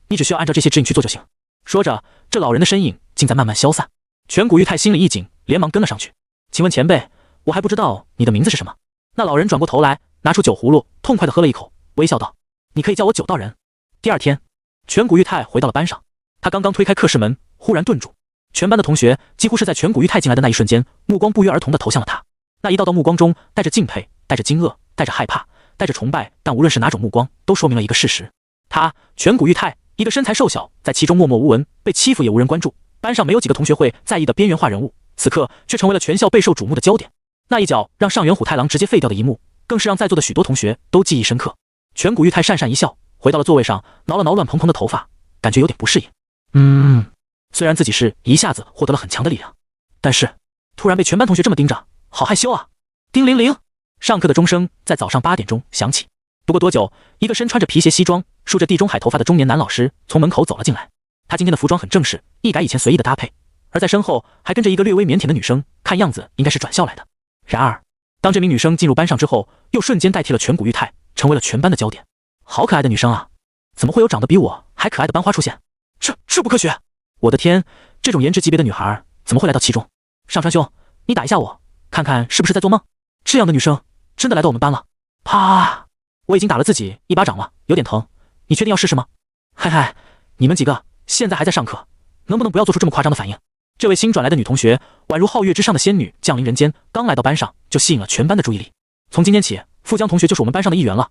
你只需要按照这些指引去做就行。说着，这老人的身影竟在慢慢消散。颧骨玉太心里一紧，连忙跟了上去。请问前辈，我还不知道你的名字是什么？那老人转过头来，拿出酒葫芦，痛快地喝了一口，微笑道：你可以叫我9道人。第二天，颧骨玉太回到了班上，他刚刚推开课室门，忽然顿住。全班的同学几乎是在颧骨玉太进来的那一瞬间，目光不约而同地投向了他。那一道道目光中带着敬佩，带着惊愕，带着害怕，带着崇拜，但无论是哪种目光，都说明了一个事实：他颧骨玉太，一个身材瘦小，在其中默默无闻，被欺负也无人关注，班上没有几个同学会在意的边缘化人物，此刻却成为了全校备受瞩目的焦点。那一脚让上元虎太郎直接废掉的一幕，更是让在座的许多同学都记忆深刻。颧骨玉太讪讪一笑，回到了座位上，挠了挠乱蓬蓬的头发，感觉有点不适应。虽然自己是一下子获得了很强的力量，但是突然被全班同学这么盯着，好害羞啊！叮铃铃，上课的钟声在早上8点钟响起。不过多久，一个身穿着皮鞋西装、梳着地中海头发的中年男老师从门口走了进来。他今天的服装很正式，一改以前随意的搭配，而在身后还跟着一个略微腼腆的女生，看样子应该是转校来的。然而，当这名女生进入班上之后，又瞬间代替了颧骨玉太，成为了全班的焦点。好可爱的女生啊！怎么会有长得比我还可爱的班花出现？这不科学！我的天，这种颜值级别的女孩怎么会来到其中？上川兄，你打一下我，看看是不是在做梦？这样的女生真的来到我们班了？啪！我已经打了自己一巴掌了，有点疼。你确定要试试吗？嗨，你们几个现在还在上课，能不能不要做出这么夸张的反应？这位新转来的女同学宛如皓月之上的仙女降临人间，刚来到班上就吸引了全班的注意力。从今天起，富江同学就是我们班上的一员了，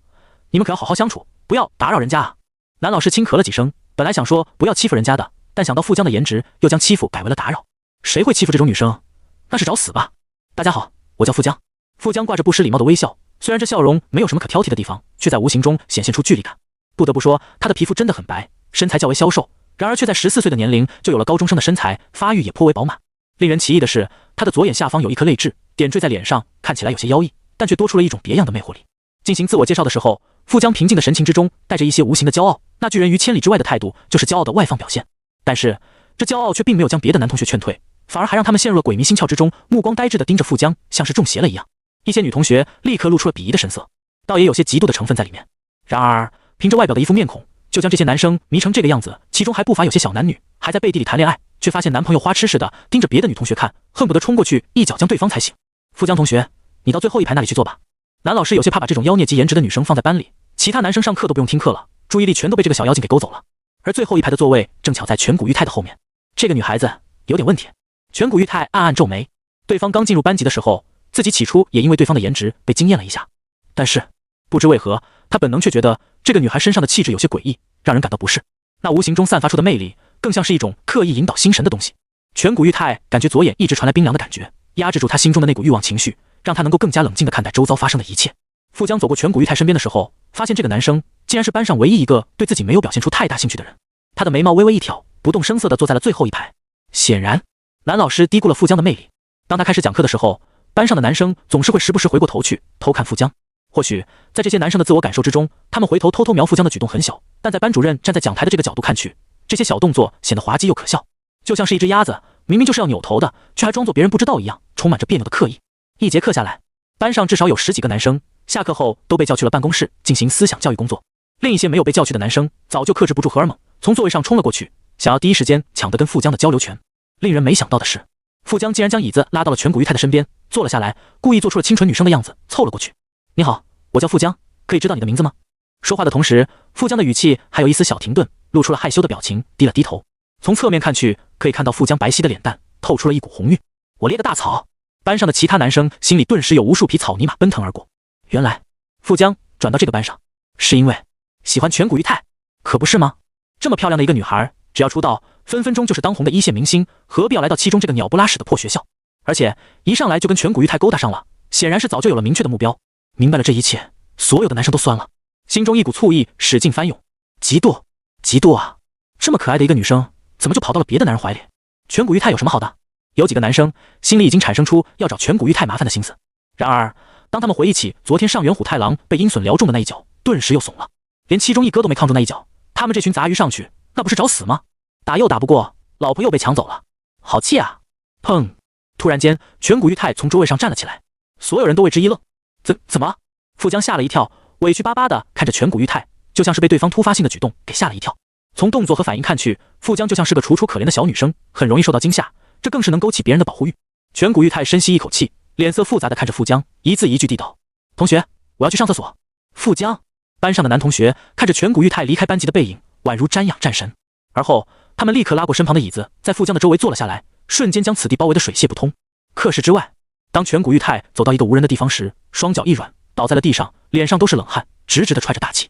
你们可要好好相处，不要打扰人家啊！男老师轻咳了几声，本来想说不要欺负人家的，但想到富江的颜值，又将欺负改为了打扰。谁会欺负这种女生？那是找死吧！大家好，我叫富江。富江挂着不失礼貌的微笑，虽然这笑容没有什么可挑剔的地方，却在无形中显现出距离感。不得不说，他的皮肤真的很白，身材较为消瘦，然而却在14岁的年龄就有了高中生的身材，发育也颇为饱满。令人奇异的是，他的左眼下方有一颗泪痣，点缀在脸上，看起来有些妖异，但却多出了一种别样的魅惑力。进行自我介绍的时候，富江平静的神情之中带着一些无形的骄傲，那拒人于千里之外的态度就是骄傲的外放表现。但是这骄傲却并没有将别的男同学劝退，反而还让他们陷入了鬼迷心窍之中，目光呆滞地盯着富江，像是中邪了一样。一些女同学立刻露出了鄙夷的神色，倒也有些嫉妒的成分在里面。然而凭着外表的一副面孔，就将这些男生迷成这个样子，其中还不乏有些小男女还在背地里谈恋爱，却发现男朋友花痴似的盯着别的女同学看，恨不得冲过去一脚将对方踩醒。富江同学，你到最后一排那里去坐吧。男老师有些怕把这种妖孽及颜值的女生放在班里，其他男生上课都不用听课了，注意力全都被这个小妖精给勾走了。而最后一排的座位正巧在颧骨玉泰的后面。这个女孩子有点问题。颧骨玉泰暗暗皱眉，对方刚进入班级的时候，自己起初也因为对方的颜值被惊艳了一下，但是不知为何，他本能却觉得这个女孩身上的气质有些诡异，让人感到不适。那无形中散发出的魅力，更像是一种刻意引导心神的东西。颧骨玉泰感觉左眼一直传来冰凉的感觉，压制住他心中的那股欲望情绪，让他能够更加冷静地看待周遭发生的一切。富江走过颧骨玉泰身边的时候，发现这个男生竟然是班上唯一一个对自己没有表现出太大兴趣的人。他的眉毛微微一挑，不动声色地坐在了最后一排。显然男老师低估了富江的魅力。当他开始讲课的时候，班上的男生总是会时不时回过头去偷看富江。或许在这些男生的自我感受之中，他们回头偷偷瞄富江的举动很小，但在班主任站在讲台的这个角度看去，这些小动作显得滑稽又可笑，就像是一只鸭子明明就是要扭头的，却还装作别人不知道一样，充满着别扭的刻意。一节课下来，班上至少有10几个男生下课后都被叫去了办公室进行思想教育工作，另一些没有被叫去的男生早就克制不住荷尔蒙，从座位上冲了过去，想要第一时间抢得跟富江的交流权。令人没想到的是，富江竟然将椅子拉到了颧骨玉泰的身边，坐了下来，故意做出了清纯女生的样子，凑了过去。你好，我叫富江，可以知道你的名字吗？说话的同时，富江的语气还有一丝小停顿，露出了害羞的表情，低了低头。从侧面看去，可以看到富江白皙的脸蛋透出了一股红晕。我列个大草！班上的其他男生心里顿时有无数匹草泥马奔腾而过。原来富江转到这个班上是因为喜欢颧骨玉泰，可不是吗？这么漂亮的一个女孩，只要出道分分钟就是当红的一线明星，何必要来到其中这个鸟不拉屎的破学校？而且一上来就跟颧骨玉泰勾搭上了，显然是早就有了明确的目标。明白了这一切，所有的男生都酸了，心中一股醋意使劲翻涌。嫉妒，嫉妒啊！这么可爱的一个女生，怎么就跑到了别的男人怀里？颧骨玉泰有什么好的？有几个男生心里已经产生出要找颧骨玉泰麻烦的心思。然而当他们回忆起昨天上元虎太郎被鹰隼撩中的那一脚，顿时又怂了。连其中一哥都没抗住那一脚，他们这群杂鱼上去那不是找死吗？打又打不过，老婆又被抢走了，好气啊！砰！突然间颧骨玉泰从桌位上站了起来，所有人都为之一愣。怎么了？富江吓了一跳，委屈巴巴地看着颧骨玉泰，就像是被对方突发性的举动给吓了一跳。从动作和反应看去，富江就像是个楚楚可怜的小女生，很容易受到惊吓，这更是能勾起别人的保护欲。颧骨玉泰深吸一口气，脸色复杂地看着富江，一字一句地道：同学，我要去上厕所。富江，班上的男同学看着颧骨玉泰离开班级的背影，宛如瞻仰战神。而后他们立刻拉过身旁的椅子，在富江的周围坐了下来，瞬间将此地包围得水泄不通。课室之外，当颧骨玉泰走到一个无人的地方时，双脚一软，倒在了地上，脸上都是冷汗，直直地踹着大气。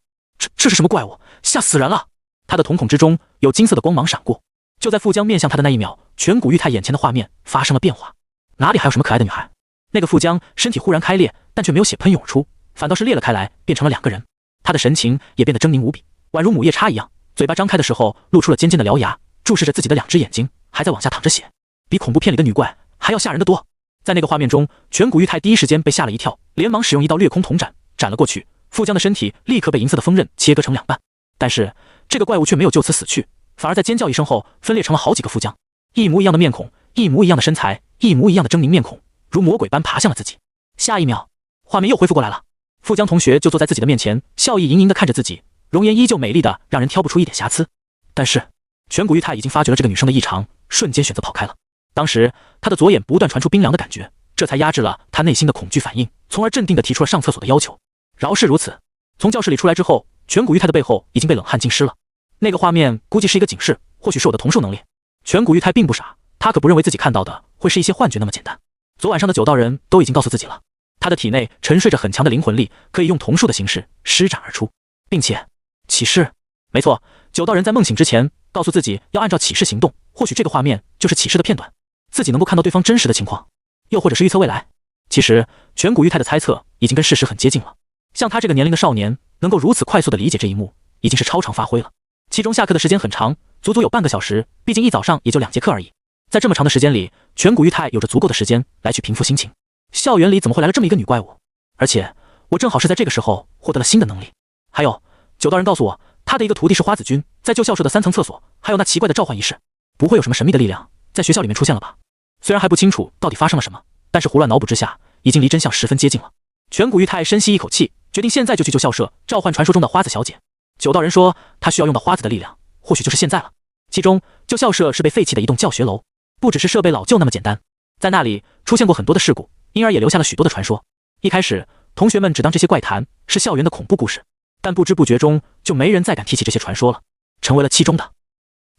这是什么怪物？吓死人了！他的瞳孔之中有金色的光芒闪过。就在富江面向他的那一秒，颧骨玉泰眼前的画面发生了变化，哪里还有什么可爱的女孩？那个富江身体忽然开裂，但却没有血喷涌出，反倒是裂了开来，变成了2个人。他的神情也变得狰狞无比，宛如母夜叉一样，嘴巴张开的时候露出了尖尖的獠牙，注视着自己的2只眼睛，还在往下淌着血，比恐怖片里的女怪还要吓人的多。在那个画面中，颧骨玉泰第一时间被吓了一跳，连忙使用一道掠空铜斩斩了过去，富江的身体立刻被银色的锋刃切割成2半。但是这个怪物却没有就此死去，反而在尖叫一声后分裂成了好几个富江，一模一样的面孔，一模一样的身材，一模一样的狰狞面孔，如魔鬼般爬向了自己。下一秒，画面又恢复过来了，富江同学就坐在自己的面前，笑意盈盈地看着自己，容颜依旧美丽的让人挑不出一点瑕疵。但是颧骨玉泰已经发觉了这个女生的异常，瞬间选择跑开了。当时他的左眼不断传出冰凉的感觉，这才压制了他内心的恐惧反应，从而镇定地提出了上厕所的要求。饶是如此，从教室里出来之后，颧骨玉泰的背后已经被冷汗浸湿了。那个画面估计是一个警示，或许是我的同术能力。颧骨玉泰并不傻，他可不认为自己看到的会是一些幻觉那么简单。昨晚上的9道人都已经告诉自己了，他的体内沉睡着很强的灵魂力，可以用瞳术的形式施展而出，并且启示。没错，9道人在梦醒之前告诉自己要按照启示行动，或许这个画面就是启示的片段，自己能够看到对方真实的情况，又或者是预测未来。其实颧骨玉泰的猜测已经跟事实很接近了，像他这个年龄的少年能够如此快速地理解这一幕，已经是超常发挥了。其中下课的时间很长，足足有半个小时，毕竟一早上也就2节课而已。在这么长的时间里，颧骨玉泰有着足够的时间来去平复心情。校园里怎么会来了这么一个女怪物？而且我正好是在这个时候获得了新的能力。还有9道人告诉我，他的一个徒弟是花子君，在旧校舍的3层厕所，还有那奇怪的召唤仪式，不会有什么神秘的力量在学校里面出现了吧？虽然还不清楚到底发生了什么，但是胡乱脑补之下，已经离真相十分接近了。颧骨玉太深吸一口气，决定现在就去旧校舍召唤传说中的花子小姐。九道人说他需要用到花子的力量，或许就是现在了。其中，旧校舍是被废弃的一栋教学楼，不只是设备老旧那么简单，在那里出现过很多的事故，因而也留下了许多的传说。一开始，同学们只当这些怪谈是校园的恐怖故事，但不知不觉中就没人再敢提起这些传说了，成为了其中的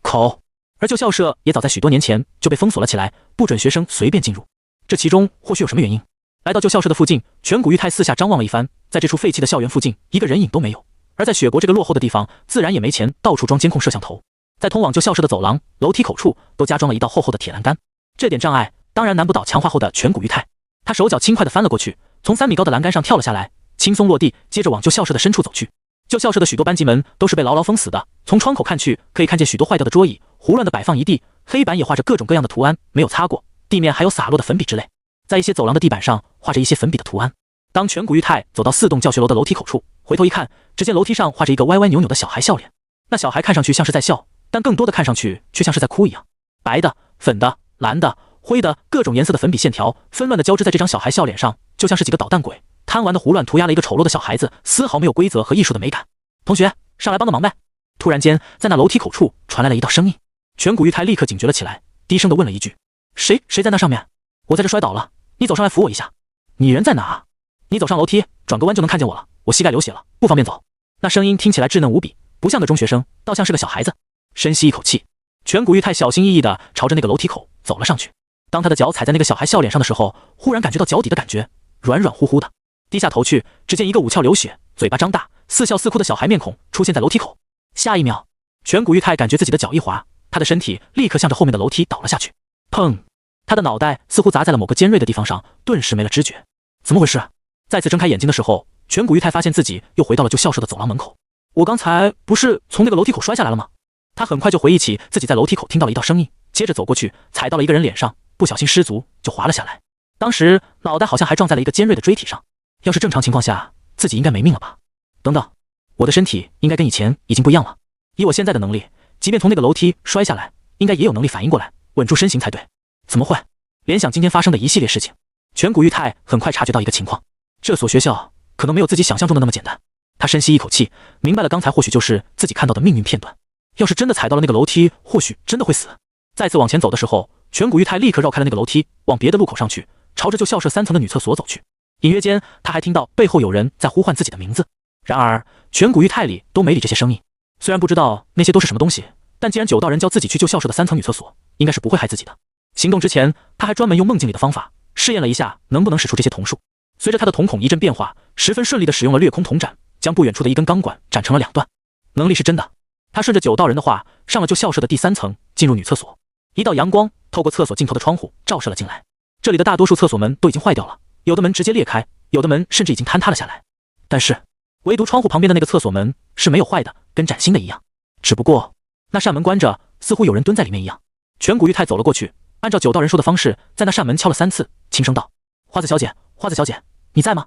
口。而旧校舍也早在许多年前就被封锁了起来，不准学生随便进入。这其中或许有什么原因。来到旧校舍的附近，颧骨玉太四下张望了一番，在这处废弃的校园附近，一个人影都没有。而在雪国这个落后的地方，自然也没钱到处装监控摄像头。在通往旧校舍的走廊、楼梯口处，都加装了一道厚厚的铁栏杆。这点障碍当然难不倒强化后的颧骨玉太。他手脚轻快地翻了过去，从3米高的栏杆上跳了下来，轻松落地，接着往旧校舍的深处走去。旧校舍的许多班级门都是被牢牢封死的，从窗口看去，可以看见许多坏掉的桌椅胡乱地摆放一地，黑板也画着各种各样的图案，没有擦过，地面还有洒落的粉笔之类。在一些走廊的地板上画着一些粉笔的图案。当颧骨玉太走到4栋教学楼的楼梯口处，回头一看，只见楼梯上画着一个歪歪扭扭的小孩笑脸。那小孩看上去像是在笑，但更多的看上去却像是在哭一样。白的、粉的、蓝的、灰的各种颜色的粉笔线条纷乱地交织在这张小孩笑脸上，就像是几个捣蛋鬼贪玩的胡乱涂鸦了一个丑陋的小孩子，丝毫没有规则和艺术的美感。同学，上来帮个忙呗！突然间，在那楼梯口处传来了一道声音。颧骨玉太立刻警觉了起来，低声地问了一句：谁在那上面？我在这摔倒了，你走上来扶我一下。你人在哪啊？你走上楼梯，转个弯就能看见我了，我膝盖流血了，不方便走。那声音听起来稚嫩无比，不像个中学生，倒像是个小孩子。深吸一口气，颧骨玉太小心翼翼地朝着那个楼梯口走了上去。当他的脚踩在那个小孩笑脸上的时候，忽然感觉到脚底的感觉软软乎乎的。低下头去，只见一个五窍流血、嘴巴张大、似笑似哭的小孩面孔出现在楼梯口。下一秒，颧骨玉太感觉自己的脚一滑，他的身体立刻向着后面的楼梯倒了下去。砰！他的脑袋似乎砸在了某个尖锐的地方上，顿时没了知觉。怎么回事？再次睁开眼睛的时候，颧骨玉太发现自己又回到了旧校舍的走廊门口。我刚才不是从那个楼梯口摔下来了吗？他很快就回忆起自己在楼梯口听到了一道声音，接着走过去，踩到了一个人脸上，不小心失足就滑了下来。当时脑袋好像还撞在了一个尖锐的锥体上。要是正常情况下，自己应该没命了吧？等等，我的身体应该跟以前已经不一样了。以我现在的能力，即便从那个楼梯摔下来，应该也有能力反应过来，稳住身形才对。怎么会？联想今天发生的一系列事情，颧骨玉太很快察觉到一个情况，这所学校可能没有自己想象中的那么简单。他深吸一口气，明白了刚才或许就是自己看到的命运片段。要是真的踩到了那个楼梯，或许真的会死。再次往前走的时候，颧骨玉太立刻绕开了那个楼梯，往别的路口上去，朝着旧校舍3层的女厕所走去。隐约间，他还听到背后有人在呼唤自己的名字。然而，颧骨玉太里都没理这些声音。虽然不知道那些都是什么东西，但既然九道人叫自己去旧校舍的3层女厕所，应该是不会害自己的。行动之前，他还专门用梦境里的方法试验了一下，能不能使出这些瞳术。随着他的瞳孔一阵变化，十分顺利地使用了掠空瞳斩，将不远处的一根钢管斩成了2段。能力是真的。他顺着九道人的话，上了旧校舍的第3层，进入女厕所。一道阳光透过厕所尽头的窗户照射了进来。这里的大多数厕所门都已经坏掉了，有的门直接裂开，有的门甚至已经坍塌了下来。但是，唯独窗户旁边的那个厕所门是没有坏的，跟崭新的一样。只不过，那扇门关着，似乎有人蹲在里面一样。颧骨玉太走了过去，按照九道人说的方式，在那扇门敲了3次，轻声道：花子小姐，花子小姐，你在吗？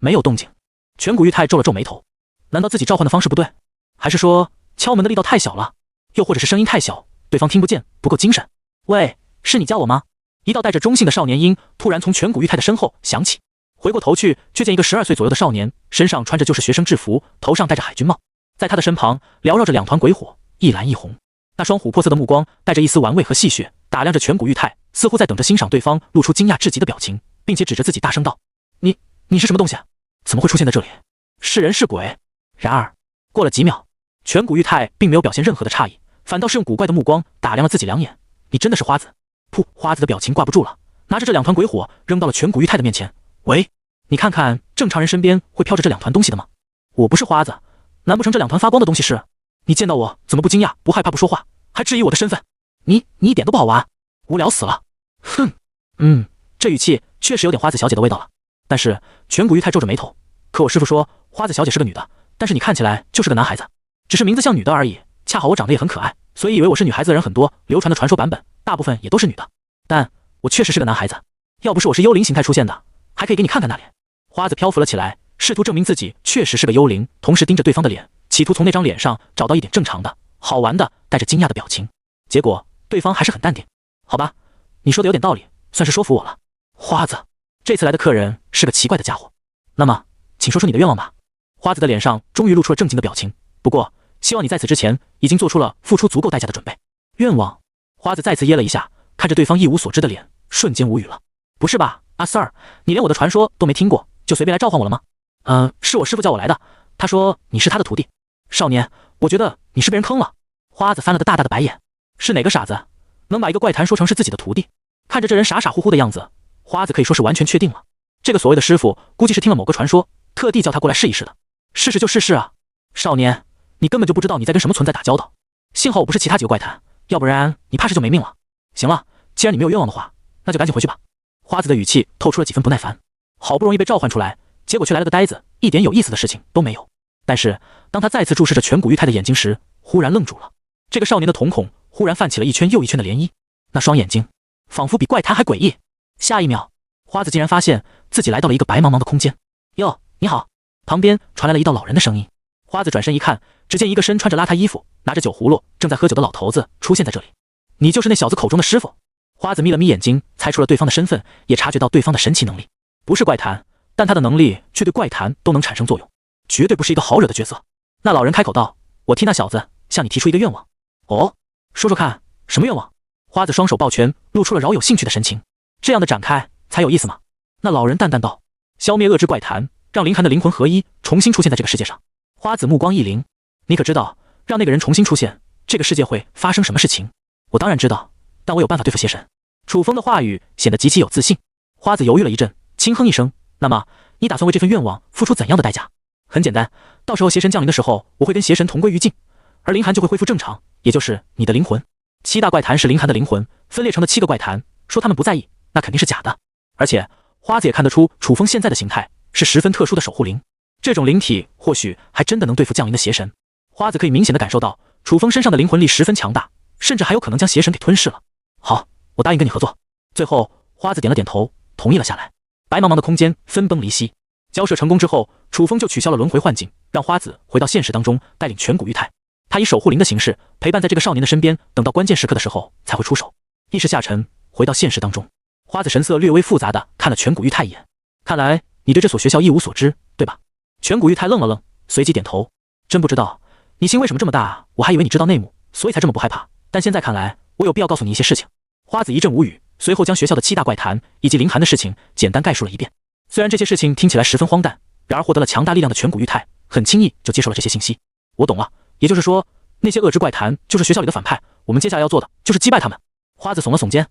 没有动静。颧骨玉太皱了皱眉头，难道自己召唤的方式不对？还是说敲门的力道太小了？又或者是声音太小，对方听不见，不够精神？喂，是你叫我吗？一道带着中性的少年音突然从颧骨玉太的身后响起。回过头去，却见一个12岁左右的少年，身上穿着旧式学生制服，头上戴着海军帽。在他的身旁缭绕着2团鬼火，一蓝一红。那双琥珀色的目光带着一丝玩味和戏谑，打量着颧骨玉太，似乎在等着欣赏对方露出惊讶至极的表情，并且指着自己大声道：你是什么东西？怎么会出现在这里？是人是鬼？然而过了几秒，颧骨玉太并没有表现任何的诧异，反倒是用古怪的目光打量了自己2眼。你真的是花子？噗！花子的表情挂不住了，拿着这2团鬼火扔到了颧骨玉太的面前。喂，你看看正常人身边会飘着这2团东西的吗？我不是花子，难不成这2团发光的东西是？你见到我怎么不惊讶、不害怕、不说话，还质疑我的身份？你一点都不好玩，无聊死了。哼，这语气确实有点花子小姐的味道了。但是颧骨玉太皱着眉头，可我师父说花子小姐是个女的，但是你看起来就是个男孩子，只是名字像女的而已。恰好我长得也很可爱，所以以为我是女孩子的人很多，流传的传说版本大部分也都是女的。但我确实是个男孩子，要不是我是幽灵形态出现的，还可以给你看看那脸。花子漂浮了起来，试图证明自己确实是个幽灵，同时盯着对方的脸，企图从那张脸上找到一点正常的、好玩的、带着惊讶的表情。结果对方还是很淡定。好吧，你说的有点道理，算是说服我了。花子，这次来的客人是个奇怪的家伙。那么，请说说你的愿望吧。花子的脸上终于露出了正经的表情。不过，希望你在此之前已经做出了付出足够代价的准备。愿望？花子再次噎了一下，看着对方一无所知的脸，瞬间无语了。不是吧，阿 Sir， 你连我的传说都没听过，就随便来召唤我了吗？是我师父叫我来的，他说你是他的徒弟。少年，我觉得你是被人坑了。花子翻了个大大的白眼。是哪个傻子能把一个怪谈说成是自己的徒弟？看着这人傻傻乎乎的样子，花子可以说是完全确定了，这个所谓的师父估计是听了某个传说，特地叫他过来试一试的。试试就试试啊，少年，你根本就不知道你在跟什么存在打交道。幸好我不是其他几个怪谈，要不然你怕是就没命了。行了，既然你没有愿望的话，那就赶紧回去吧。花子的语气透出了几分不耐烦。好不容易被召唤出来，结果却来了个呆子，一点有意思的事情都没有。但是当他再次注视着颧骨玉太的眼睛时，忽然愣住了。这个少年的瞳孔忽然泛起了一圈又一圈的涟漪，那双眼睛仿佛比怪谈还诡异。下一秒，花子竟然发现自己来到了一个白茫茫的空间。哟，你好！旁边传来了一道老人的声音。花子转身一看，只见一个身穿着邋遢衣服、拿着酒葫芦正在喝酒的老头子出现在这里。你就是那小子口中的师傅？花子眯了眯眼睛，猜出了对方的身份，也察觉到对方的神奇能力。不是怪谈，但他的能力却对怪谈都能产生作用，绝对不是一个好惹的角色。那老人开口道：“我替那小子向你提出一个愿望。”哦，说说看，什么愿望？花子双手抱拳，露出了饶有兴趣的神情。这样的展开才有意思嘛。那老人淡淡道：“消灭恶之怪谈，让林寒的灵魂合一，重新出现在这个世界上。”花子目光一凌：“你可知道，让那个人重新出现，这个世界会发生什么事情？”我当然知道，但我有办法对付邪神。楚风的话语显得极其有自信。花子犹豫了一阵，轻哼一声：“那么，你打算为这份愿望付出怎样的代价？”很简单，到时候邪神降临的时候，我会跟邪神同归于尽，而林寒就会恢复正常，也就是你的灵魂。7大怪谈是林寒的灵魂，分裂成的7个怪谈，说他们不在意，那肯定是假的。而且花子也看得出，楚风现在的形态是十分特殊的守护灵，这种灵体或许还真的能对付降临的邪神。花子可以明显的感受到，楚风身上的灵魂力十分强大，甚至还有可能将邪神给吞噬了。好，我答应跟你合作。最后，花子点了点头，同意了下来。白茫茫的空间分崩离析。交涉成功之后，楚风就取消了轮回幻境，让花子回到现实当中，带领颧骨玉太。他以守护灵的形式陪伴在这个少年的身边，等到关键时刻的时候才会出手。意识下沉，回到现实当中。花子神色略微复杂的看了颧骨玉太一眼，看来你对这所学校一无所知，对吧？颧骨玉太愣了愣，随即点头。真不知道，你心为什么这么大？我还以为你知道内幕，所以才这么不害怕。但现在看来，我有必要告诉你一些事情。花子一阵无语，随后将学校的7大怪谈以及林寒的事情简单概述了一遍。虽然这些事情听起来十分荒诞，然而获得了强大力量的颧骨玉太很轻易就接受了这些信息。我懂了，也就是说，那些恶之怪谈就是学校里的反派，我们接下来要做的就是击败他们。花子耸了耸肩，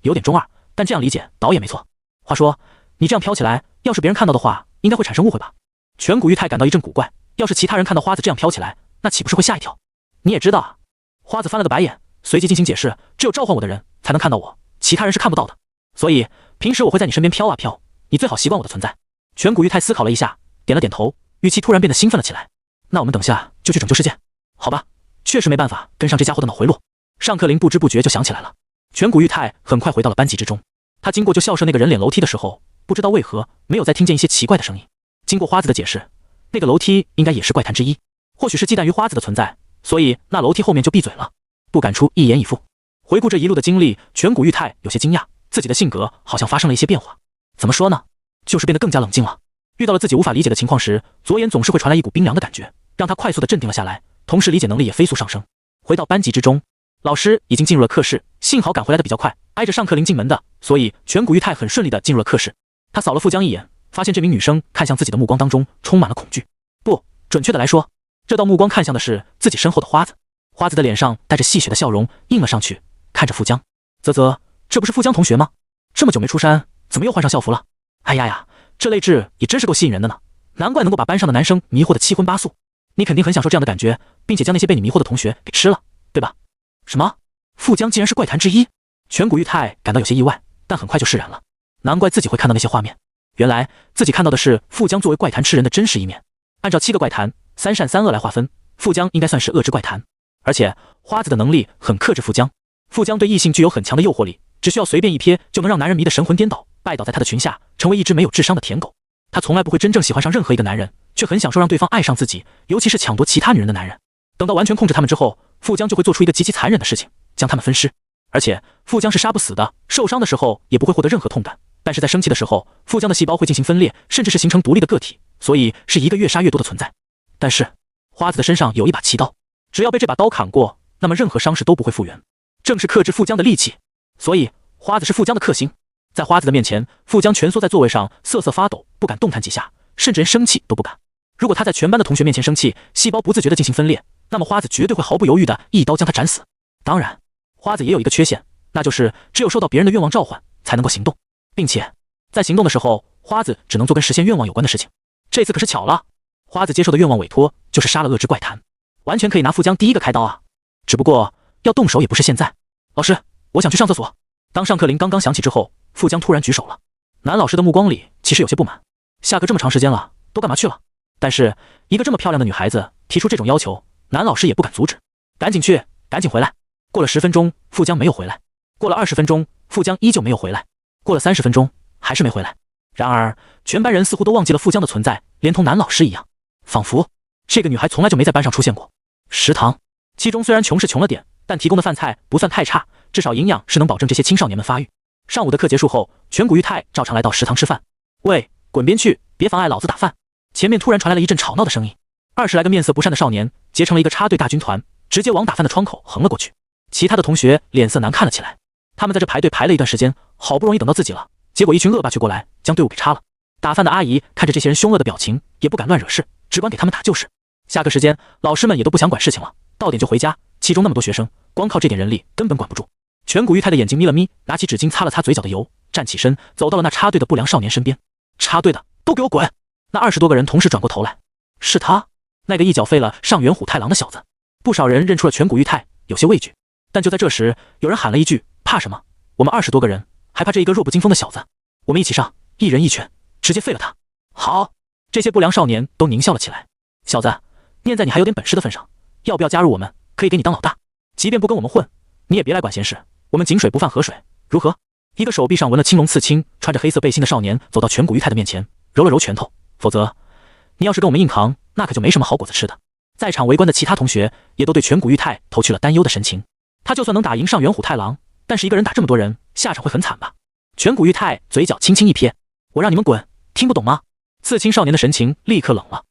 有点中二，但这样理解倒也没错。话说，你这样飘起来，要是别人看到的话，应该会产生误会吧？颧骨玉太感到一阵古怪，要是其他人看到花子这样飘起来，那岂不是会吓一跳？你也知道啊。花子翻了个白眼，随即进行解释，只有召唤我的人才能看到我，其他人是看不到的。所以平时我会在你身边飘啊飘，你最好习惯我的存在。颧骨玉太思考了一下，点了点头，语气突然变得兴奋了起来。那我们等下就去拯救世界，好吧？确实没办法跟上这家伙的脑回路。上课铃不知不觉就响起来了。颧骨玉太很快回到了班级之中。他经过就校舍那个人脸楼梯的时候，不知道为何没有再听见一些奇怪的声音。经过花子的解释，那个楼梯应该也是怪谈之一，或许是忌惮于花子的存在，所以那楼梯后面就闭嘴了，不敢出一言以负。回顾这一路的经历，颧骨玉太有些惊讶，自己的性格好像发生了一些变化。怎么说呢？就是变得更加冷静了。遇到了自己无法理解的情况时，左眼总是会传来一股冰凉的感觉，让他快速的镇定了下来，同时理解能力也飞速上升。回到班级之中，老师已经进入了课室，幸好赶回来的比较快，挨着上课铃进门的，所以颧骨玉太很顺利的进入了课室。他扫了富江一眼，发现这名女生看向自己的目光当中充满了恐惧，不，准确的来说，这道目光看向的是自己身后的花子。花子的脸上带着戏谑的笑容应了上去，看着富江，啧，这不是富江同学吗？这么久没出山，怎么又换上校服了？哎呀，这类痣也真是够吸引人的呢，难怪能够把班上的男生迷惑的七荤八素。你肯定很享受这样的感觉，并且将那些被你迷惑的同学给吃了，对吧？什么？富江竟然是怪谈之一？颧骨玉太感到有些意外，但很快就释然了。难怪自己会看到那些画面，原来自己看到的是富江作为怪谈吃人的真实一面。按照7个怪谈3善3恶来划分，富江应该算是恶之怪谈。而且花子的能力很克制富江，富江对异性具有很强的诱惑力，只需要随便一瞥就能让男人迷得神魂颠倒，拜倒在他的裙下，成为一只没有智商的舔狗。他从来不会真正喜欢上任何一个男人，却很享受让对方爱上自己，尤其是抢夺其他女人的男人。等到完全控制他们之后，富江就会做出一个极其残忍的事情，将他们分尸。而且富江是杀不死的，受伤的时候也不会获得任何痛感，但是在生气的时候，富江的细胞会进行分裂，甚至是形成独立的个体，所以是一个越杀越多的存在。但是花子的身上有一把奇刀，只要被这把刀砍过，那么任何伤势都不会复原，正是克制富江的利器。所以花子是富江的克星。在花子的面前，富江蜷缩在座位上瑟瑟发抖，不敢动弹几下，甚至连生气都不敢。如果他在全班的同学面前生气，细胞不自觉地进行分裂，那么花子绝对会毫不犹豫地一刀将他斩死。当然花子也有一个缺陷，那就是只有受到别人的愿望召唤才能够行动，并且在行动的时候，花子只能做跟实现愿望有关的事情。这次可是巧了，花子接受的愿望委托就是杀了恶之怪谈，完全可以拿富江第一个开刀啊！只不过要动手也不是现在。老师，我想去上厕所。当上课铃刚刚响起之后，富江突然举手了。男老师的目光里其实有些不满，下课这么长时间了，都干嘛去了？但是一个这么漂亮的女孩子提出这种要求，男老师也不敢阻止。赶紧去，赶紧回来。过了10分钟，富江没有回来。过了20分钟，富江依旧没有回来。过了30分钟，还是没回来。然而全班人似乎都忘记了富江的存在，连同男老师一样，仿佛这个女孩从来就没在班上出现过。食堂其中虽然穷是穷了点，但提供的饭菜不算太差，至少营养是能保证这些青少年们发育。上午的课结束后，全谷裕太照常来到食堂吃饭。喂，滚边去，别妨碍老子打饭！前面突然传来了一阵吵闹的声音，20来个面色不善的少年结成了一个插队大军团，直接往打饭的窗口横了过去。其他的同学脸色难看了起来，他们在这排队排了一段时间，好不容易等到自己了，结果一群恶霸却过来将队伍给插了。打饭的阿姨看着这些人凶恶的表情，也不敢乱惹事，只管给他们打就是。下课时间，老师们也都不想管事情了，到点就回家。其中那么多学生，光靠这点人力根本管不住。全谷裕太的眼睛眯了眯，拿起纸巾擦了擦嘴角的油，站起身走到了那插队的不良少年身边。插队的都给我滚！那20多个人同时转过头来，是他，那个一脚废了上元虎太郎的小子。不少人认出了全谷裕太，有些畏惧。但就在这时，有人喊了一句：怕什么？我们20多个人，还怕这一个弱不禁风的小子？我们一起上，一人一拳，直接废了他！好！这些不良少年都狞笑了起来。小子，念在你还有点本事的份上，要不要加入我们？可以给你当老大，即便不跟我们混，你也别来管闲事，我们井水不犯河水，如何？一个手臂上纹了青龙刺青，穿着黑色背心的少年走到全谷裕太的面前，揉了揉拳头。否则你要是跟我们硬扛，那可就没什么好果子吃的。在场围观的其他同学也都对全谷裕太投去了担忧的神情。他就算能打赢上元虎太郎，但是一个人打这么多人，下场会很惨吧？全谷裕太嘴角轻轻一撇，我让你们滚，听不懂吗？刺青少年的神情立刻冷了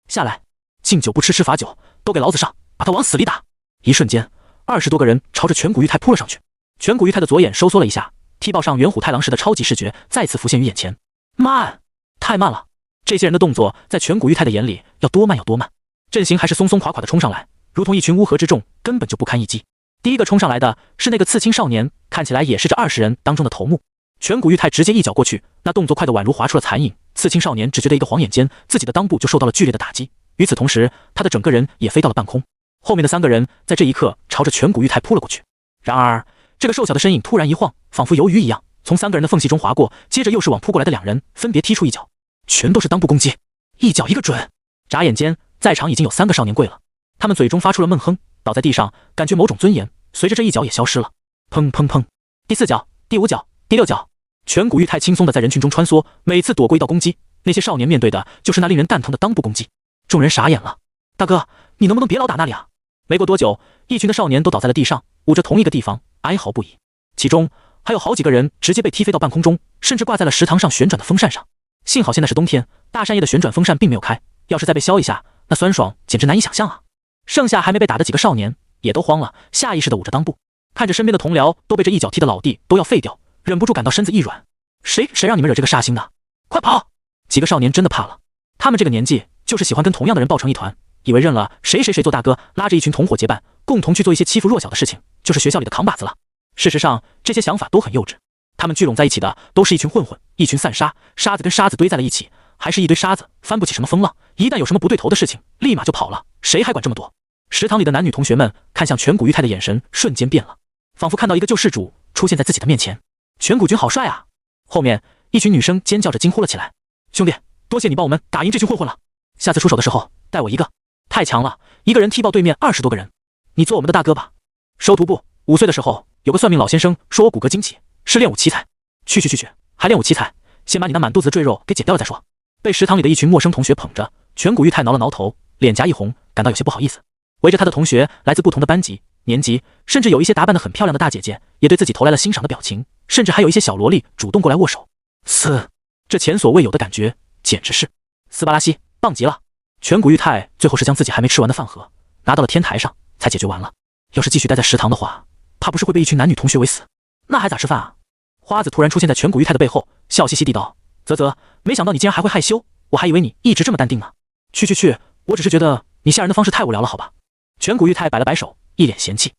下来，敬酒不吃吃罚酒，都给老子上，把他往死里打！一瞬间，20多个人朝着全谷裕太扑了上去。全谷裕太的左眼收缩了一下，踢爆上元虎太郎时的超级视觉再次浮现于眼前。慢，太慢了！这些人的动作在全谷裕太的眼里要多慢有多慢，阵型还是松松垮垮的冲上来，如同一群乌合之众，根本就不堪一击。第一个冲上来的是那个刺青少年，看起来也是这20人当中的头目。全谷裕太直接一脚过去，那动作快得宛如划出了残影。刺青少年只觉得一个晃眼间，自己的裆部就受到了剧烈的打击，与此同时，他的整个人也飞到了半空。后面的3个人在这一刻朝着全谷裕太扑了过去。然而，这个瘦小的身影突然一晃，仿佛游鱼一样，从3个人的缝隙中划过，接着又是往扑过来的2人分别踢出一脚，全都是裆部攻击，一脚一个准。眨眼间，在场已经有3个少年跪了，他们嘴中发出了闷哼，倒在地上，感觉某种尊严随着这一脚也消失了。砰砰砰！第4脚、第5脚、第6脚，全谷裕太轻松地在人群中穿梭，每次躲过一道攻击，那些少年面对的就是那令人蛋疼的裆部攻击。众人傻眼了，大哥，你能不能别老打那里啊？没过多久，一群的少年都倒在了地上，捂着同一个地方，哀嚎不已。其中还有好几个人直接被踢飞到半空中，甚至挂在了食堂上旋转的风扇上。幸好现在是冬天，大扇叶的旋转风扇并没有开，要是再被削一下，那酸爽简直难以想象啊！剩下还没被打的几个少年也都慌了，下意识地捂着裆部，看着身边的同僚都被这一脚踢的老弟都要废掉，忍不住感到身子一软。谁让你们惹这个煞星的？快跑！几个少年真的怕了，他们这个年纪就是喜欢跟同样的人抱成一团，以为认了谁做大哥，拉着一群同伙结伴，共同去做一些欺负弱小的事情，就是学校里的扛把子了。事实上，这些想法都很幼稚。他们聚拢在一起的都是一群混混，一群散沙，沙子跟沙子堆在了一起，还是一堆沙子，翻不起什么风浪。一旦有什么不对头的事情，立马就跑了，谁还管这么多？食堂里的男女同学们看向全谷裕太的眼神瞬间变了，仿佛看到一个救世主出现在自己的面前。全谷君好帅啊！后面一群女生尖叫着惊呼了起来。兄弟，多谢你帮我们打赢这群混混了，下次出手的时候带我一个。太强了，一个人踢爆对面20多个人，你做我们的大哥吧。收徒步，5岁的时候有个算命老先生说我骨骼惊奇，是练武奇才。去，还练武奇才，先把你那满肚子赘肉给减掉了再说。被食堂里的一群陌生同学捧着，全谷玉太挠了挠头，脸颊一红，感到有些不好意思。围着他的同学来自不同的班级、年级，甚至有一些打扮得很漂亮的大姐姐，也对自己投来了欣赏的表情，甚至还有一些小萝莉主动过来握手。这前所未有的感觉，简直是斯巴拉西，棒极了！全谷玉太最后是将自己还没吃完的饭盒拿到了天台上，才解决完了。要是继续待在食堂的话，怕不是会被一群男女同学围死。那还咋吃饭啊？花子突然出现在全谷玉太的背后，笑嘻嘻地道：“啧，没想到你竟然还会害羞，我还以为你一直这么淡定呢。去，我只是觉得你吓人的方式太无聊了，好吧？”全谷玉太摆了摆手，一脸嫌弃。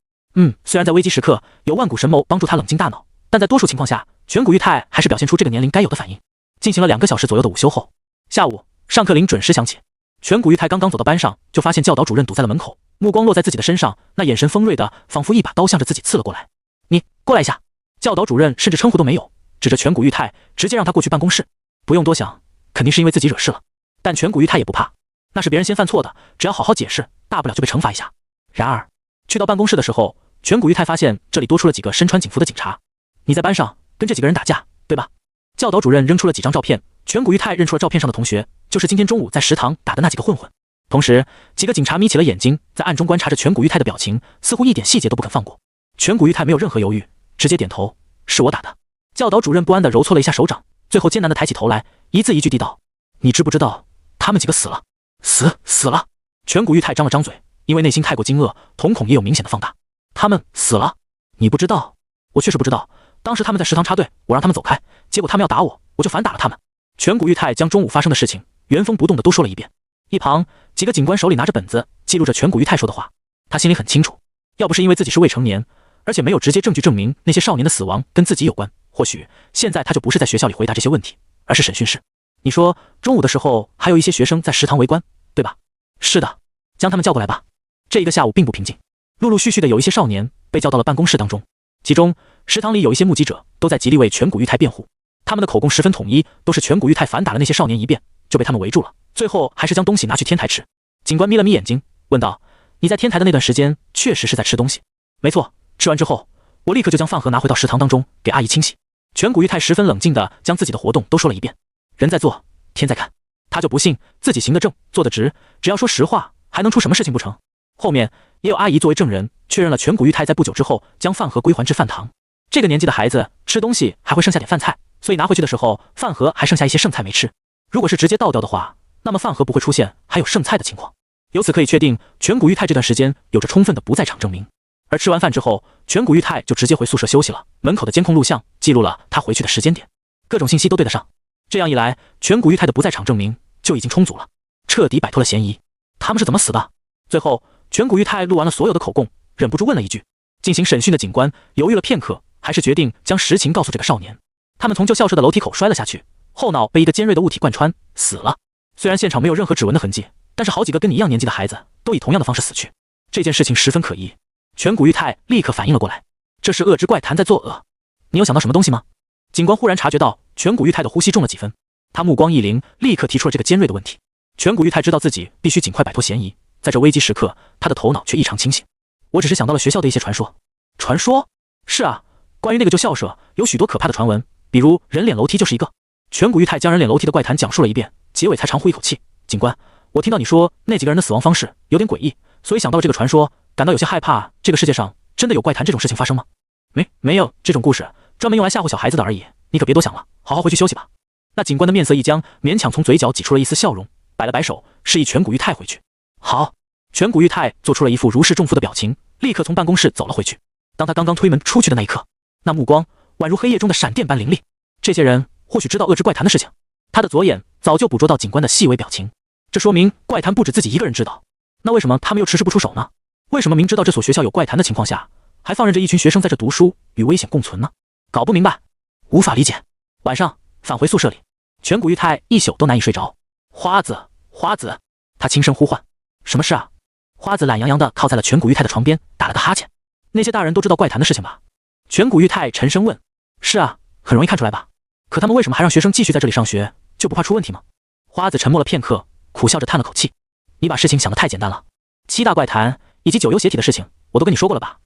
虽然在危机时刻有万古神谋帮助他冷静大脑，但在多数情况下，全谷玉太还是表现出这个年龄该有的反应。进行了2个小时左右的午休后，下午上课铃准时响起。全谷玉太刚刚走到班上，就发现教导主任堵在了门口，目光落在自己的身上，那眼神锋锐的，仿佛一把刀向着自己刺了过来。你过来一下。教导主任甚至称呼都没有，指着全谷玉太，直接让他过去办公室。不用多想，肯定是因为自己惹事了。但全谷玉太也不怕，那是别人先犯错的，只要好好解释，大不了就被惩罚一下。然而，去到办公室的时候，全谷玉太发现这里多出了几个身穿警服的警察。你在班上跟这几个人打架，对吧？教导主任扔出了几张照片，全谷玉太认出了照片上的同学，就是今天中午在食堂打的那几个混混。同时，几个警察眯起了眼睛，在暗中观察着全谷玉太的表情，似乎一点细节都不肯放过。全谷玉太没有任何犹豫，直接点头：“是我打的。”教导主任不安地揉搓了一下手掌，最后艰难地抬起头来，一字一句地道：“你知不知道他们几个死了？死了！”全谷玉太张了张嘴，因为内心太过惊愕，瞳孔也有明显的放大。他们死了？你不知道？我确实不知道。当时他们在食堂插队，我让他们走开，结果他们要打我，我就反打了他们。全谷玉太将中午发生的事情原封不动地都说了一遍。一旁几个警官手里拿着本子，记录着全谷玉太说的话。他心里很清楚，要不是因为自己是未成年，而且没有直接证据证明那些少年的死亡跟自己有关，或许现在他就不是在学校里回答这些问题，而是审讯室。你说中午的时候还有一些学生在食堂围观，对吧？是的，将他们叫过来吧。这一个下午并不平静，陆陆续续的有一些少年被叫到了办公室当中，其中食堂里有一些目击者都在极力为全谷玉太辩护，他们的口供十分统一，都是全谷玉太反打了那些少年一遍就被他们围住了，最后还是将东西拿去天台吃。警官眯了眯眼睛问道：“你在天台的那段时间确实是在吃东西？”没错，吃完之后我立刻就将饭盒拿回到食堂当中给阿姨清洗。全谷玉太十分冷静地将自己的活动都说了一遍。人在做，天在看，他就不信自己行得正，做得直，只要说实话，还能出什么事情不成？后面也有阿姨作为证人，确认了全谷玉太在不久之后将饭盒归还至饭堂。这个年纪的孩子吃东西还会剩下点饭菜，所以拿回去的时候饭盒还剩下一些剩菜没吃。如果是直接倒掉的话，那么饭盒不会出现还有剩菜的情况。由此可以确定，全谷玉太这段时间有着充分的不在场证明。而吃完饭之后，全谷玉太就直接回宿舍休息了。门口的监控录像记录了他回去的时间点，各种信息都对得上。这样一来，全谷玉太的不在场证明就已经充足了，彻底摆脱了嫌疑。他们是怎么死的？最后，全谷玉太录完了所有的口供，忍不住问了一句。进行审讯的警官犹豫了片刻，还是决定将实情告诉这个少年。他们从旧校舍的楼梯口摔了下去，后脑被一个尖锐的物体贯穿，死了。虽然现场没有任何指纹的痕迹，但是好几个跟你一样年纪的孩子都以同样的方式死去，这件事情十分可疑。全谷玉太立刻反应了过来，这是恶之怪谈在作恶。你有想到什么东西吗？警官忽然察觉到全谷玉太的呼吸重了几分，他目光一凌，立刻提出了这个尖锐的问题。全谷玉太知道自己必须尽快摆脱嫌疑，在这危机时刻，他的头脑却异常清醒。我只是想到了学校的一些传说。传说？是啊，关于那个旧校舍有许多可怕的传闻，比如人脸楼梯就是一个。全谷玉太将人脸楼梯的怪谈讲述了一遍，结尾才长呼一口气。警官，我听到你说那几个人的死亡方式有点诡异，所以想到了这个传说，感到有些害怕。这个世界上真的有怪谈这种事情发生吗？没有，这种故事专门用来吓唬小孩子的而已，你可别多想了，好好回去休息吧。那警官的面色一僵，勉强从嘴角挤出了一丝笑容，摆了摆手，示意全谷玉太回去。好。全谷玉太做出了一副如释重负的表情，立刻从办公室走了回去。当他刚刚推门出去的那一刻，那目光宛如黑夜中的闪电般凌厉。这些人或许知道恶之怪谈的事情，他的左眼早就捕捉到警官的细微表情，这说明怪谈不止自己一个人知道。那为什么他们又迟迟不出手呢？为什么明知道这所学校有怪谈的情况下，还放任着一群学生在这读书与危险共存呢？搞不明白，无法理解。晚上返回宿舍里，全谷玉太一宿都难以睡着。花子，花子，他轻声呼唤。什么事啊？花子懒洋洋地靠在了全谷玉太的床边，打了个哈欠。那些大人都知道怪谈的事情吧？全谷玉太沉声问。是啊，很容易看出来吧？可他们为什么还让学生继续在这里上学，就不怕出问题吗？花子沉默了片刻，苦笑着叹了口气。你把事情想得太简单了，7大怪谈以及9幽邪体的事情我都跟你说过了吧？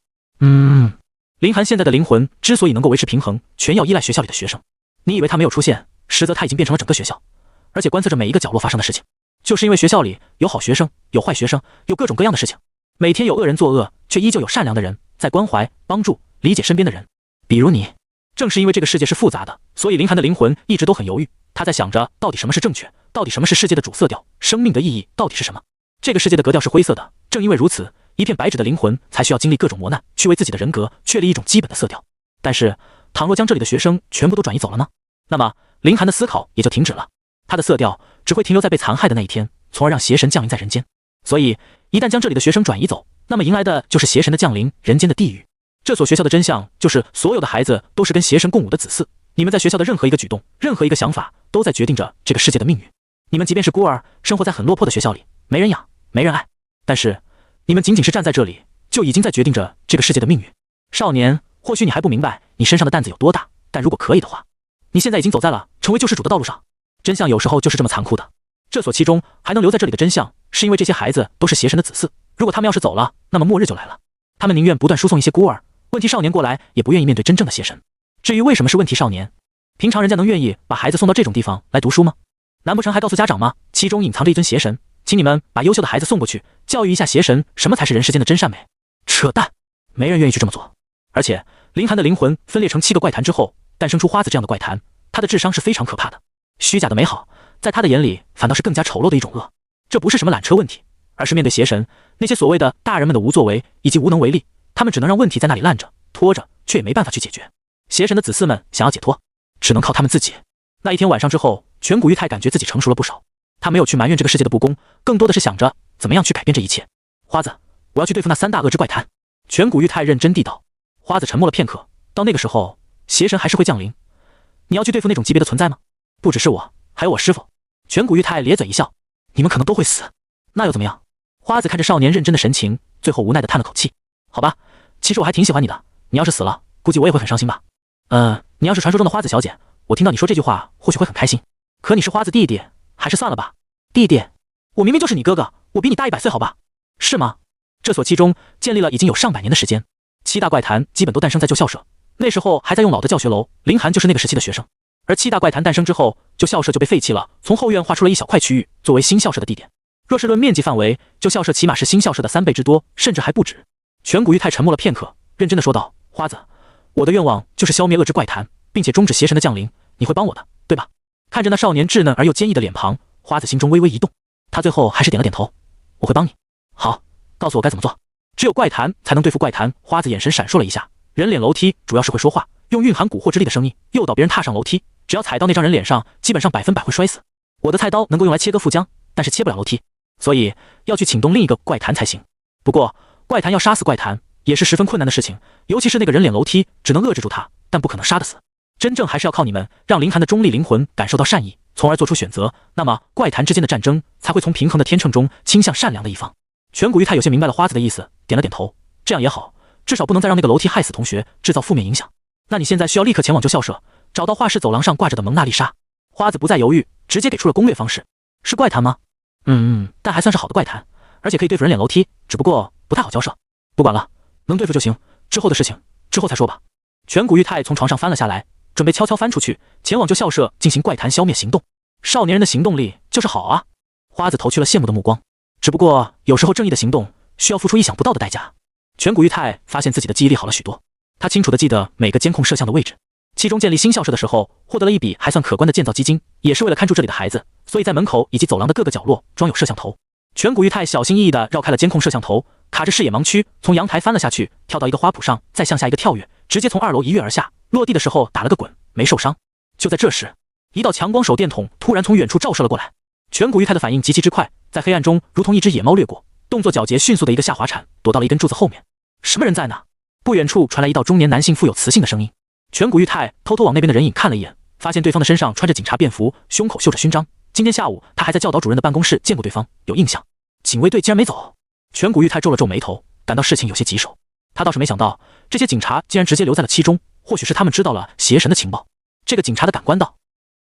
林寒现在的灵魂之所以能够维持平衡，全要依赖学校里的学生。你以为他没有出现，实则他已经变成了整个学校，而且观测着每一个角落发生的事情。就是因为学校里有好学生，有坏学生，有各种各样的事情，每天有恶人作恶，却依旧有善良的人在关怀、帮助、理解身边的人。比如你。正是因为这个世界是复杂的，所以林寒的灵魂一直都很犹豫。他在想着，到底什么是正确，到底什么是世界的主色调，生命的意义到底是什么？这个世界的格调是灰色的，正因为如此，一片白纸的灵魂才需要经历各种磨难，去为自己的人格确立一种基本的色调。但是，倘若将这里的学生全部都转移走了呢？那么，林寒的思考也就停止了。他的色调只会停留在被残害的那一天，从而让邪神降临在人间。所以，一旦将这里的学生转移走，那么迎来的就是邪神的降临，人间的地狱。这所学校的真相就是，所有的孩子都是跟邪神共舞的子嗣。你们在学校的任何一个举动，任何一个想法，都在决定着这个世界的命运。你们即便是孤儿，生活在很落魄的学校里，没人养，没人爱，但是你们仅仅是站在这里，就已经在决定着这个世界的命运。少年，或许你还不明白你身上的担子有多大，但如果可以的话，你现在已经走在了成为救世主的道路上。真相有时候就是这么残酷的。这所其中还能留在这里的真相，是因为这些孩子都是邪神的子嗣。如果他们要是走了，那么末日就来了。他们宁愿不断输送一些孤儿、问题少年过来，也不愿意面对真正的邪神。至于为什么是问题少年，平常人家能愿意把孩子送到这种地方来读书吗？难不成还告诉家长吗？其中隐藏着一尊邪神，请你们把优秀的孩子送过去，教育一下邪神，什么才是人世间的真善美？扯淡，没人愿意去这么做。而且，林寒的灵魂分裂成7个怪谈之后，诞生出花子这样的怪谈，他的智商是非常可怕的。虚假的美好，在他的眼里反倒是更加丑陋的一种恶。这不是什么缆车问题，而是面对邪神，那些所谓的大人们的无作为以及无能为力，他们只能让问题在那里烂着、拖着，却也没办法去解决。邪神的子嗣们想要解脱，只能靠他们自己。那一天晚上之后，全谷裕太感觉自己成熟了不少。他没有去埋怨这个世界的不公，更多的是想着怎么样去改变这一切。花子，我要去对付那3大恶之怪谈。全谷裕太认真地道。花子沉默了片刻，到那个时候，邪神还是会降临。你要去对付那种级别的存在吗？不只是我，还有我师父。全谷裕太咧嘴一笑，你们可能都会死，那又怎么样？花子看着少年认真的神情，最后无奈地叹了口气。好吧，其实我还挺喜欢你的，你要是死了，估计我也会很伤心吧。你要是传说中的花子小姐，我听到你说这句话，或许会很开心。可你是花子弟弟，还是算了吧。弟弟，我明明就是你哥哥，我比你大100岁，好吧？是吗？这所其中建立了已经有上百年的时间，7大怪谈基本都诞生在旧校舍，那时候还在用老的教学楼，林寒就是那个时期的学生。而7大怪谈诞生之后，旧校舍就被废弃了，从后院划出了一小块区域，作为新校舍的地点。若是论面积范围，旧校舍起码是新校舍的3倍之多，甚至还不止。全谷裕太沉默了片刻，认真地说道：花子，我的愿望就是消灭恶之怪谈，并且终止邪神的降临，你会帮我的，对吧？看着那少年稚嫩而又坚毅的脸庞，花子心中微微一动，他最后还是点了点头。我会帮你。好，告诉我该怎么做。只有怪谈才能对付怪谈。花子眼神闪烁了一下。人脸楼梯主要是会说话，用蕴含蛊惑之力的声音诱导别人踏上楼梯，只要踩到那张人脸上，基本上100%会摔死。我的菜刀能够用来切割腹浆，但是切不了楼梯，所以要去请动另一个怪谈才行。不过怪谈要杀死怪谈也是十分困难的事情，尤其是那个人脸楼梯，只能遏制住他，但不可能杀得死。真正还是要靠你们，让林寒的中立灵魂感受到善意，从而做出选择，那么怪谈之间的战争才会从平衡的天秤中倾向善良的一方。全谷裕太有些明白了花子的意思，点了点头。这样也好，至少不能再让那个楼梯害死同学，制造负面影响。那你现在需要立刻前往旧校舍，找到画室走廊上挂着的蒙娜丽莎。花子不再犹豫，直接给出了攻略方式。是怪谈吗？但还算是好的怪谈，而且可以对付人脸楼梯，只不过不太好交涉。不管了，能对付就行，之后的事情之后再说吧。全谷裕太从床上翻了下来，准备悄悄翻出去，前往旧校舍进行怪谈消灭行动。少年人的行动力就是好啊。花子投去了羡慕的目光。只不过有时候正义的行动需要付出意想不到的代价。全谷裕太发现自己的记忆力好了许多，他清楚地记得每个监控摄像的位置。其中建立新校舍的时候，获得了一笔还算可观的建造基金，也是为了看住这里的孩子，所以在门口以及走廊的各个角落装有摄像头。全谷裕太小心翼翼地绕开了监控摄像头，卡着视野盲区从阳台翻了下去，跳到一个花圃上，再向下一个跳跃，直接从2楼一跃而下，落地的时候打了个滚，没受伤。就在这时，一道强光手电筒突然从远处照射了过来。全谷裕太的反应极其之快，在黑暗中如同一只野猫掠过，动作矫捷迅速的一个下滑铲躲到了一根柱子后面。什么人在呢？不远处传来一道中年男性富有磁性的声音。全谷裕太偷偷往那边的人影看了一眼，发现对方的身上穿着警察便服，胸口绣着勋章。今天下午他还在教导主任的办公室见过对方，有印象。警卫队竟然没走。全谷裕太皱了皱眉头，感到事情有些棘手。他倒是没想到这些警察竟然直接留在了其中，或许是他们知道了邪神的情报。这个警察的感官道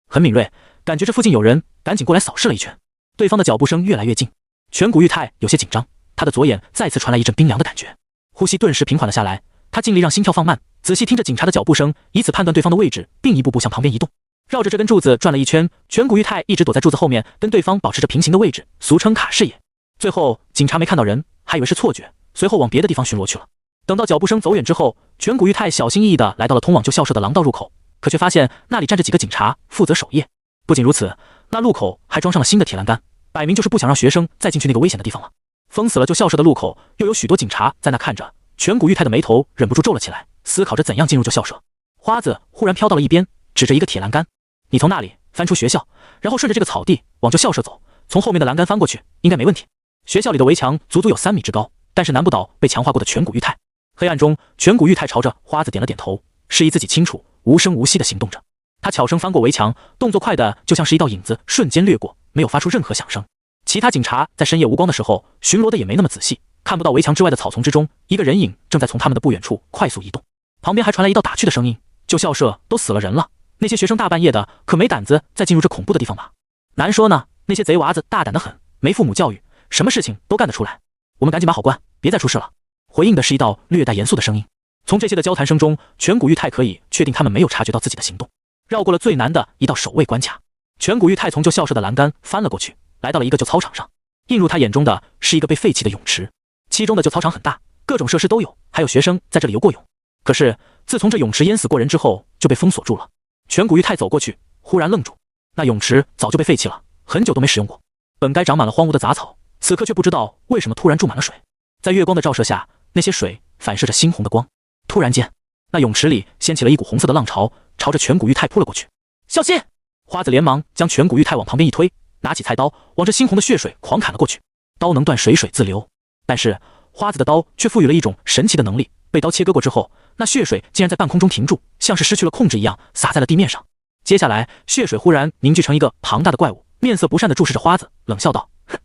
很敏锐，感觉这附近有人，赶紧过来扫视了一圈。对方的脚步声越来越近，全谷裕太有些紧张，他的左眼再次传来一阵冰凉的感觉，呼吸顿时平缓了下来。他尽力让心跳放慢，仔细听着警察的脚步声，以此判断对方的位置，并一步步向旁边移动。绕着这根柱子转了一圈，颧骨玉太一直躲在柱子后面，跟对方保持着平行的位置，俗称卡视野。最后警察没看到人，还以为是错觉，随后往别的地方巡逻去了。等到脚步声走远之后，颧骨玉太小心翼翼地来到了通往旧校舍的廊道入口，可却发现那里站着几个警察负责守夜。不仅如此，那路口还装上了新的铁栏杆，摆明就是不想让学生再进去那个危险的地方了。封死了旧校舍的路口，又有许多警察在那看着，颧骨玉太的眉头忍不住皱了起来，思考着怎样进入旧校舍。花子忽然飘到了一边，指着一个铁栏杆：“你从那里翻出学校，然后顺着这个草地往旧校舍走，从后面的栏杆翻过去，应该没问题。”学校里的围墙足足有3米之高，但是难不倒被强化过的颧骨玉太。黑暗中，颧骨玉太朝着花子点了点头，示意自己清楚，无声无息地行动着。他悄声翻过围墙，动作快的就像是一道影子瞬间掠过，没有发出任何响声。其他警察在深夜无光的时候巡逻的也没那么仔细，看不到围墙之外的草丛之中，一个人影正在从他们的不远处快速移动。旁边还传来一道打趣的声音：“旧校舍都死了人了，那些学生大半夜的可没胆子再进入这恐怖的地方吧？难说呢，那些贼娃子大胆得很，没父母教育，什么事情都干得出来。我们赶紧把好关，别再出事了。”回应的是一道略带严肃的声音。从这些的交谈声中，颧骨玉太可以确定他们没有察觉到自己的行动。绕过了最难的一道守卫关卡，颧骨玉太从旧校舍的栏杆翻了过去，来到了一个旧操场上。映入他眼中的是一个被废弃的泳池，其中的旧操场很大，各种设施都有，还有学生在这里游过泳。可是自从这泳池淹死过人之后，就被封锁住了。颧骨玉太走过去，忽然愣住，那泳池早就被废弃了，很久都没使用过。本该长满了荒芜的杂草，此刻却不知道为什么突然注满了水。在月光的照射下，那些水反射着猩红的光。突然间，那泳池里掀起了一股红色的浪潮，朝着颧骨玉太扑了过去。小心！花子连忙将颧骨玉太往旁边一推，拿起菜刀往这猩红的血水狂砍了过去。刀能断，水水自流，但是花子的刀却赋予了一种神奇的能力，被刀切割过之后，那血水竟然在半空中停住，像是失去了控制一样洒在了地面上。接下来，血水忽然凝聚成一个庞大的怪物，面色不善地注视着花子，冷笑道：“哼，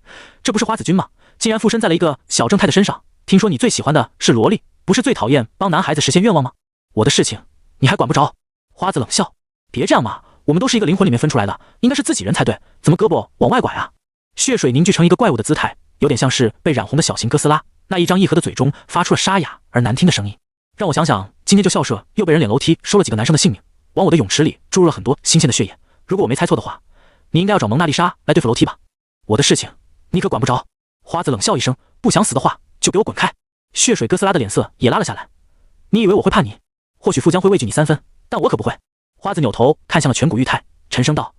这不是花子君吗？竟然附身在了一个小正太的身上。听说你最喜欢的是萝莉，不是最讨厌帮男孩子实现愿望吗？我的事情你还管不着？”花子冷笑：“别这样嘛，我们都是一个灵魂里面分出来的，应该是自己人才对，怎么胳膊往外拐啊？”血水凝聚成一个怪物的姿态，有点像是被染红的小型哥斯拉，那一张一合的嘴中发出了沙哑而难听的声音。让我想想，今天就校舍又被人脸楼梯收了几个男生的性命，往我的泳池里注入了很多新鲜的血液。如果我没猜错的话，你应该要找蒙娜丽莎来对付楼梯吧？我的事情你可管不着。花子冷笑一声，不想死的话就给我滚开。血水哥斯拉的脸色也拉了下来。你以为我会怕你？或许富江会畏惧你3分，但我可不会。花子扭头看向了颧骨玉太，沉声道：“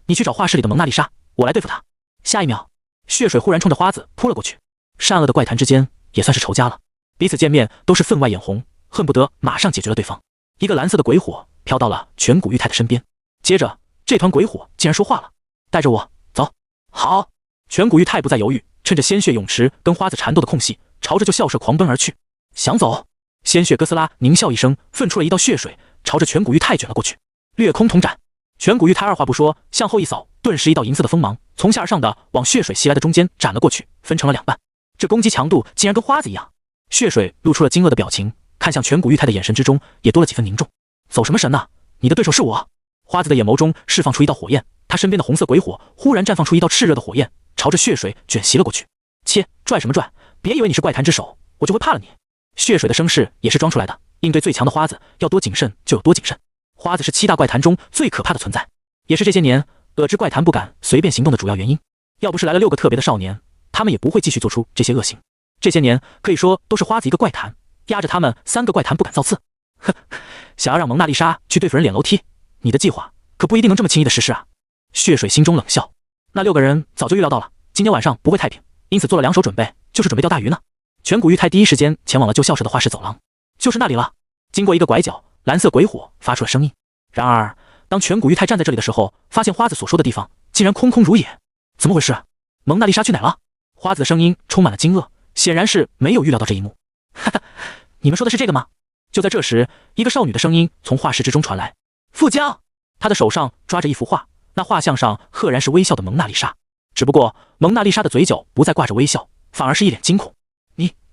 你去找画室里的蒙娜丽莎，我来对付她。”下一秒，血水忽然冲着花子扑了过去。善恶的怪谈之间也算是仇家了，彼此见面都是分外眼红，恨不得马上解决了对方。一个蓝色的鬼火飘到了颧骨玉太的身边，接着这团鬼火竟然说话了：“带着我走。”好。颧骨玉太不再犹豫，趁着鲜血泳池跟花子缠斗的空隙，朝着旧校舍狂奔而去。想走？鲜血哥斯拉狞笑一声，分出了一道血水，朝着颧骨玉太卷了过去。掠空统斩！颧骨玉太二话不说，向后一扫，顿时一道银色的锋芒从下而上的往血水袭来的中间斩了过去，分成了2半。这攻击强度竟然跟花子一样。血水露出了惊愕的表情，看向颧骨玉太的眼神之中也多了几分凝重。走什么神呢？你的对手是我。花子的眼眸中释放出一道火焰，他身边的红色鬼火忽然绽放出一道炽热的火焰，朝着血水卷袭了过去。切，拽什么拽？别以为你是怪谈之首，我就会怕了你。血水的声势也是装出来的，应对最强的花子，要多谨慎就有多谨慎。花子是7大怪谈中最可怕的存在，也是这些年恶之怪谈不敢随便行动的主要原因。要不是来了6个特别的少年，他们也不会继续做出这些恶行。这些年可以说都是花子一个怪谈，压着他们3个怪谈不敢造次。哼，想要让蒙娜丽莎去对付人脸楼梯，你的计划可不一定能这么轻易的实施啊。血水心中冷笑，那6个人早就预料到了今天晚上不会太平，因此做了2手准备，就是准备钓大鱼呢。颧骨玉太第一时间前往了旧校舍的画室走廊，就是那里了。经过一个拐角，蓝色鬼火发出了声音。然而当颧骨玉太站在这里的时候，发现花子所说的地方竟然空空如也。怎么回事？蒙娜丽莎去哪了？花子的声音充满了惊愕，显然是没有预料到这一幕。哈哈，你们说的是这个吗？就在这时，一个少女的声音从画室之中传来。富江！她的手上抓着一幅画，那画像上赫然是微笑的蒙娜丽莎，只不过蒙娜丽莎的嘴角不再挂着微笑，反而是一脸惊恐。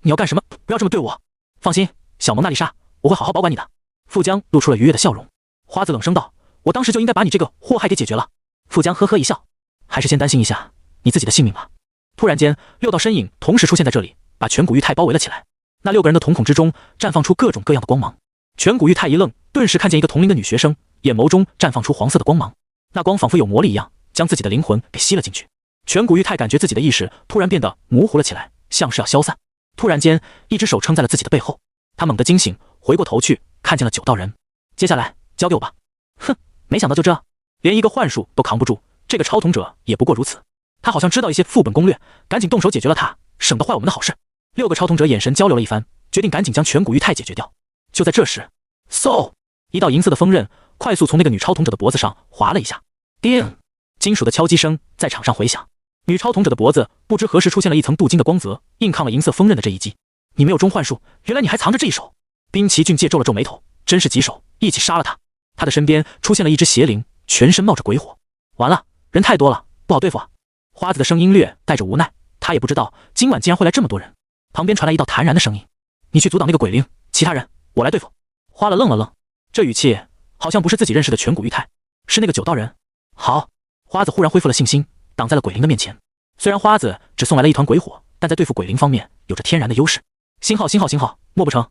你要干什么？不要这么对我！放心，小蒙娜丽莎，我会好好保管你的。富江露出了愉悦的笑容。花子冷声道：“我当时就应该把你这个祸害给解决了。”富江呵呵一笑：“还是先担心一下你自己的性命吧。”突然间，6道身影同时出现在这里，把颧骨玉太包围了起来。那6个人的瞳孔之中绽放出各种各样的光芒。颧骨玉太一愣，顿时看见一个同龄的女学生眼眸中绽放出黄色的光芒，那光仿佛有魔力一样，将自己的灵魂给吸了进去。颧骨玉太感觉自己的意识突然变得模糊了起来，像是要消散。突然间，一只手撑在了自己的背后，他猛地惊醒，回过头去，看见了九道人。接下来交给我吧。哼，没想到就这，连一个幻术都扛不住，这个超统者也不过如此。他好像知道一些副本攻略，赶紧动手解决了他，省得坏我们的好事。6个超统者眼神交流了一番，决定赶紧将颧骨玉太解决掉。就在这时，嗖，一道银色的锋刃快速从那个女超统者的脖子上划了一下，叮，金属的敲击声在场上回响。女超统者的脖子不知何时出现了一层镀金的光泽，硬抗了银色锋刃的这一击。你没有中幻术，原来你还藏着这一手。滨崎骏介皱了皱眉头，真是棘手，一起杀了他。他的身边出现了一只邪灵，全身冒着鬼火。完了，人太多了，不好对付啊。花子的声音略带着无奈，他也不知道今晚竟然会来这么多人。旁边传来一道坦然的声音：你去阻挡那个鬼灵，其他人我来对付。花了愣了愣，这语气好像不是自己认识的颧骨玉太，是那个九道人。好，花子忽然恢复了信心，挡在了鬼灵的面前。虽然花子只送来了一团鬼火，但在对付鬼灵方面有着天然的优势。星号，莫不成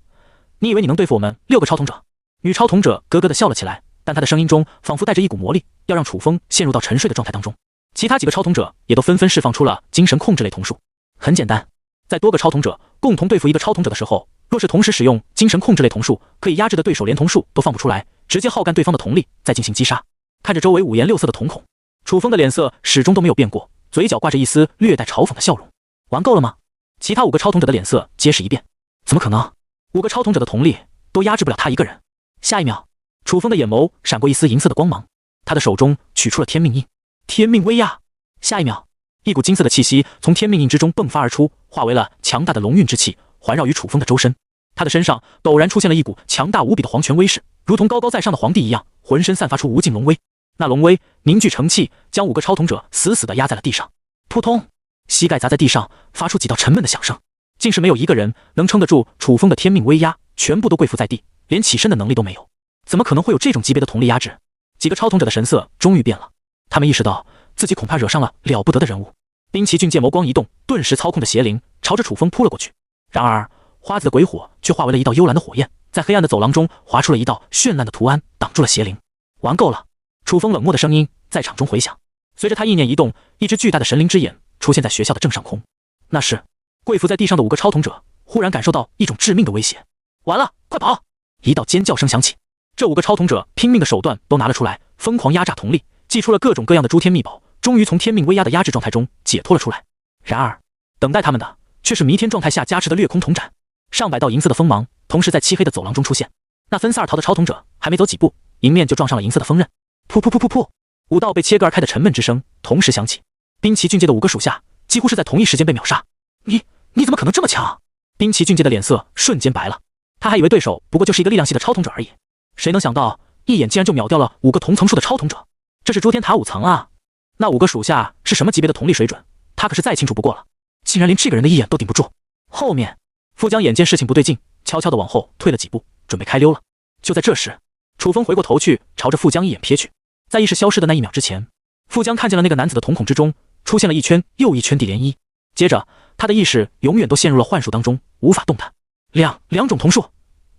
你以为你能对付我们6个超统者？女超统者咯咯地笑了起来，但她的声音中仿佛带着一股魔力，要让楚风陷入到沉睡的状态当中。其他几个超统者也都纷纷释放出了精神控制类瞳术。很简单，在多个超统者共同对付一个超统者的时候，若是同时使用精神控制类瞳术，可以压制的对手连瞳术都放不出来，直接耗干对方的瞳力，再进行击杀。看着周围五颜六色的瞳孔，楚风的脸色始终都没有变过，嘴角挂着一丝略带嘲讽的笑容。玩够了吗？其他5个超统者的脸色皆是一变。怎么可能？5个超统者的瞳力都压制不了他一个人。下一秒，楚风的眼眸闪过一丝银色的光芒，他的手中取出了天命印，天命威压。下一秒，一股金色的气息从天命印之中迸发而出，化为了强大的龙运之气，环绕于楚风的周身。他的身上陡然出现了一股强大无比的皇权威势，如同高高在上的皇帝一样，浑身散发出无尽龙威。那龙威凝聚成气，将5个超统者死死地压在了地上。扑通，膝盖砸在地上，发出几道沉闷的响声。竟是没有一个人能撑得住楚风的天命威压，全部都跪伏在地，连起身的能力都没有。怎么可能会有这种级别的瞳力压制？几个超统者的神色终于变了，他们意识到自己恐怕惹上了了不得的人物。滨崎骏见眸光一动，顿时操控着邪灵朝着楚风扑了过去。然而花子的鬼火却化为了一道幽蓝的火焰，在黑暗的走廊中划出了一道绚烂的图案，挡住了邪灵。玩够了！楚风冷漠的声音在场中回响。随着他意念一动，一只巨大的神灵之眼出现在学校的正上空。那时跪伏在地上的5个超统者忽然感受到一种致命的威胁。完了，快跑！一道尖叫声响起。这5个超统者拼命的手段都拿了出来，疯狂压榨瞳力，祭出了各种各样的诸天秘宝，终于从天命威压的压制状态中解脱了出来。然而等待他们的却是弥天状态下加持的掠空瞳斩。上百道银色的锋芒同时在漆黑的走廊中出现。那分散而逃的超统者还没走几步，迎面就撞上了银色的锋刃。噗噗噗噗噗，5道被切割而开的沉闷之声同时响起。滨崎骏介的5个属下几乎是在同一时间被秒杀。你怎么可能这么强？滨崎骏介的脸色瞬间白了，他还以为对手不过就是一个力量系的超统者而已，谁能想到一眼竟然就秒掉了5个同层数的超统者。这是诸天塔5层啊！那5个属下是什么级别的瞳力水准，他可是再清楚不过了，竟然连这个人的一眼都顶不住。后面富江眼见事情不对劲，悄悄地往后退了几步，准备开溜了。就在这时，楚风回过头去，朝着富江一眼瞥去。在意识消失的那1秒之前，富江看见了那个男子的瞳孔之中出现了一圈又一圈地涟漪，接着他的意识永远都陷入了幻术当中，无法动弹。两种瞳术，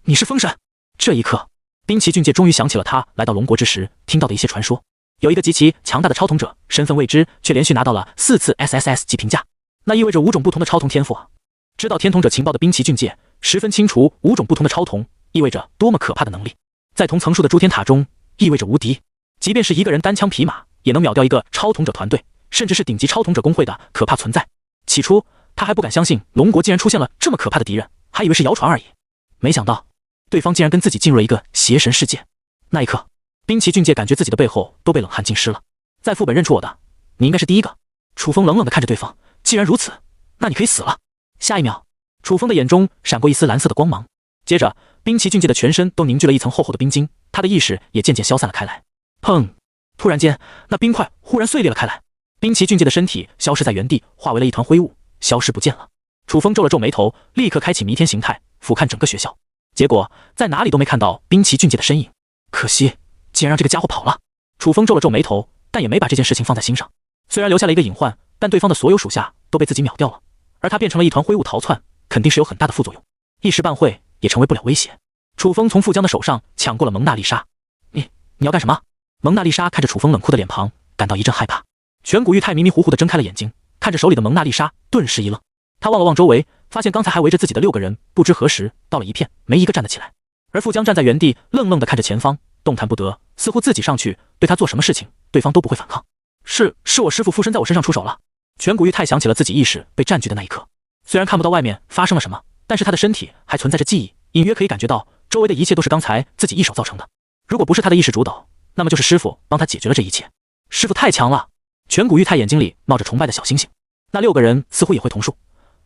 你是封神？这一刻，滨崎骏介终于想起了他来到龙国之时听到的一些传说，有一个极其强大的超统者，身份未知，却连续拿到了4次 SSS 级评价，那意味着5种不同的超瞳天赋啊！知道天瞳者情报的滨崎骏介十分清楚，5种不同的超瞳意味着多么可怕的能力，在同层数的诸天塔中意味着无敌，即便是一个人单枪匹马也能秒掉一个超统者团队，甚至是顶级超统者工会的可怕存在。起初他还不敢相信龙国竟然出现了这么可怕的敌人，还以为是谣传而已，没想到对方竟然跟自己进入了一个邪神世界。那一刻，滨崎骏介感觉自己的背后都被冷汗浸湿了。在副本认出我的，你应该是第一个。楚风冷冷地看着对方，既然如此，那你可以死了。下一秒，楚风的眼中闪过一丝蓝色的光芒，接着滨崎骏介的全身都凝聚了一层厚厚的冰晶，他的意识也渐渐消散了开来。砰！突然间，那冰块忽然碎裂了开来，滨崎骏介的身体消失在原地，化为了一团灰雾，消失不见了。楚风皱了皱眉头，立刻开启弥天形态，俯瞰整个学校，结果在哪里都没看到滨崎骏介的身影。可惜，竟然让这个家伙跑了。楚风皱了皱眉头，但也没把这件事情放在心上。虽然留下了一个隐患，但对方的所有属下都被自己秒掉了，而他变成了一团灰雾逃窜，肯定是有很大的副作用，一时半会也成为不了威胁。楚风从富江的手上抢过了蒙娜丽莎。你要干什么？蒙娜丽莎看着楚风冷酷的脸庞，感到一阵害怕。颧骨玉太迷迷糊糊地睁开了眼睛，看着手里的蒙娜丽莎，顿时一愣。他望了望周围，发现刚才还围着自己的6个人，不知何时到了一片，没一个站得起来。而傅江站在原地，愣愣地看着前方，动弹不得，似乎自己上去对他做什么事情，对方都不会反抗。是我师父附身在我身上出手了。颧骨玉太想起了自己意识被占据的那一刻，虽然看不到外面发生了什么，但是他的身体还存在着记忆，隐约可以感觉到周围的一切都是刚才自己一手造成的。如果不是他的意识主导，那么就是师父帮他解决了这一切。师父太强了！颧骨玉太眼睛里冒着崇拜的小星星。那6个人似乎也会同术，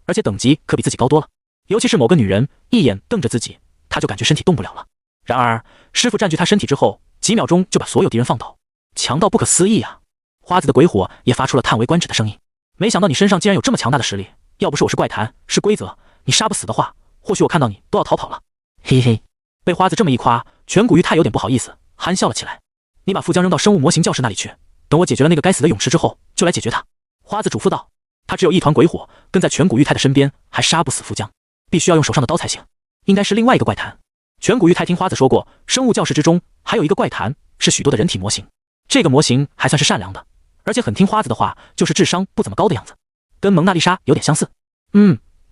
而且等级可比自己高多了。尤其是某个女人一眼瞪着自己，他就感觉身体动不了了。然而师父占据他身体之后，几秒钟就把所有敌人放倒，强到不可思议啊！花子的鬼火也发出了叹为观止的声音。没想到你身上竟然有这么强大的实力，要不是我是怪谈，是规则，你杀不死的话，或许我看到你都要逃跑了。嘿嘿，被花子这么一夸，颧骨玉太有点不好意思，憨笑了起来。你把傅江扔到生物模型教室那里去，等我解决了那个该死的泳池之后，就来解决他。花子嘱咐道。他只有一团鬼火，跟在颧骨玉太的身边，还杀不死傅江，必须要用手上的刀才行。应该是另外一个怪谈。颧骨玉太听花子说过，生物教室之中还有一个怪谈，是许多的人体模型。这个模型还算是善良的，而且很听花子的话，就是智商不怎么高的样子，跟蒙娜丽莎有点相似。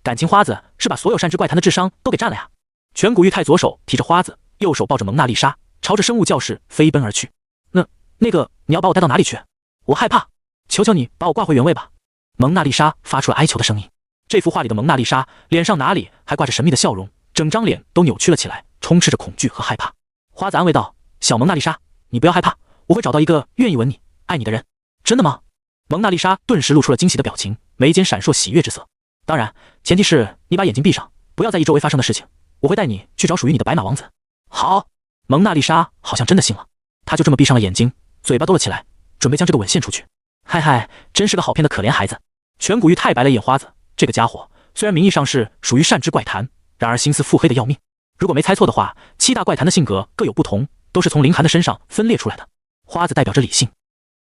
感情花子是把所有善之怪谈的智商都给占了呀。颧骨玉太左手提着花子，右手抱着蒙娜丽莎，朝着生物教室飞奔而去。那个你要把我带到哪里去？我害怕，求求你把我挂回原位吧。蒙娜丽莎发出了哀求的声音。这幅画里的蒙娜丽莎脸上哪里还挂着神秘的笑容，整张脸都扭曲了起来，充斥着恐惧和害怕。花子安慰道：小蒙娜丽莎，你不要害怕，我会找到一个愿意吻你、爱你的人。真的吗？蒙娜丽莎顿时露出了惊喜的表情，眉间闪烁喜悦之色。当然，前提是你把眼睛闭上，不要在意周围发生的事情，我会带你去找属于你的白马王子。好。蒙娜丽莎好像真的信了，她就这么闭上了眼睛，嘴巴嘟了起来，准备将这个吻献出去。嗨，真是个好骗的可怜孩子。颧骨玉太白了一眼花子，这个家伙虽然名义上是属于善之怪谈，然而心思腹黑的要命。如果没猜错的话，7大怪谈的性格各有不同，都是从凌寒的身上分裂出来的。花子代表着理性、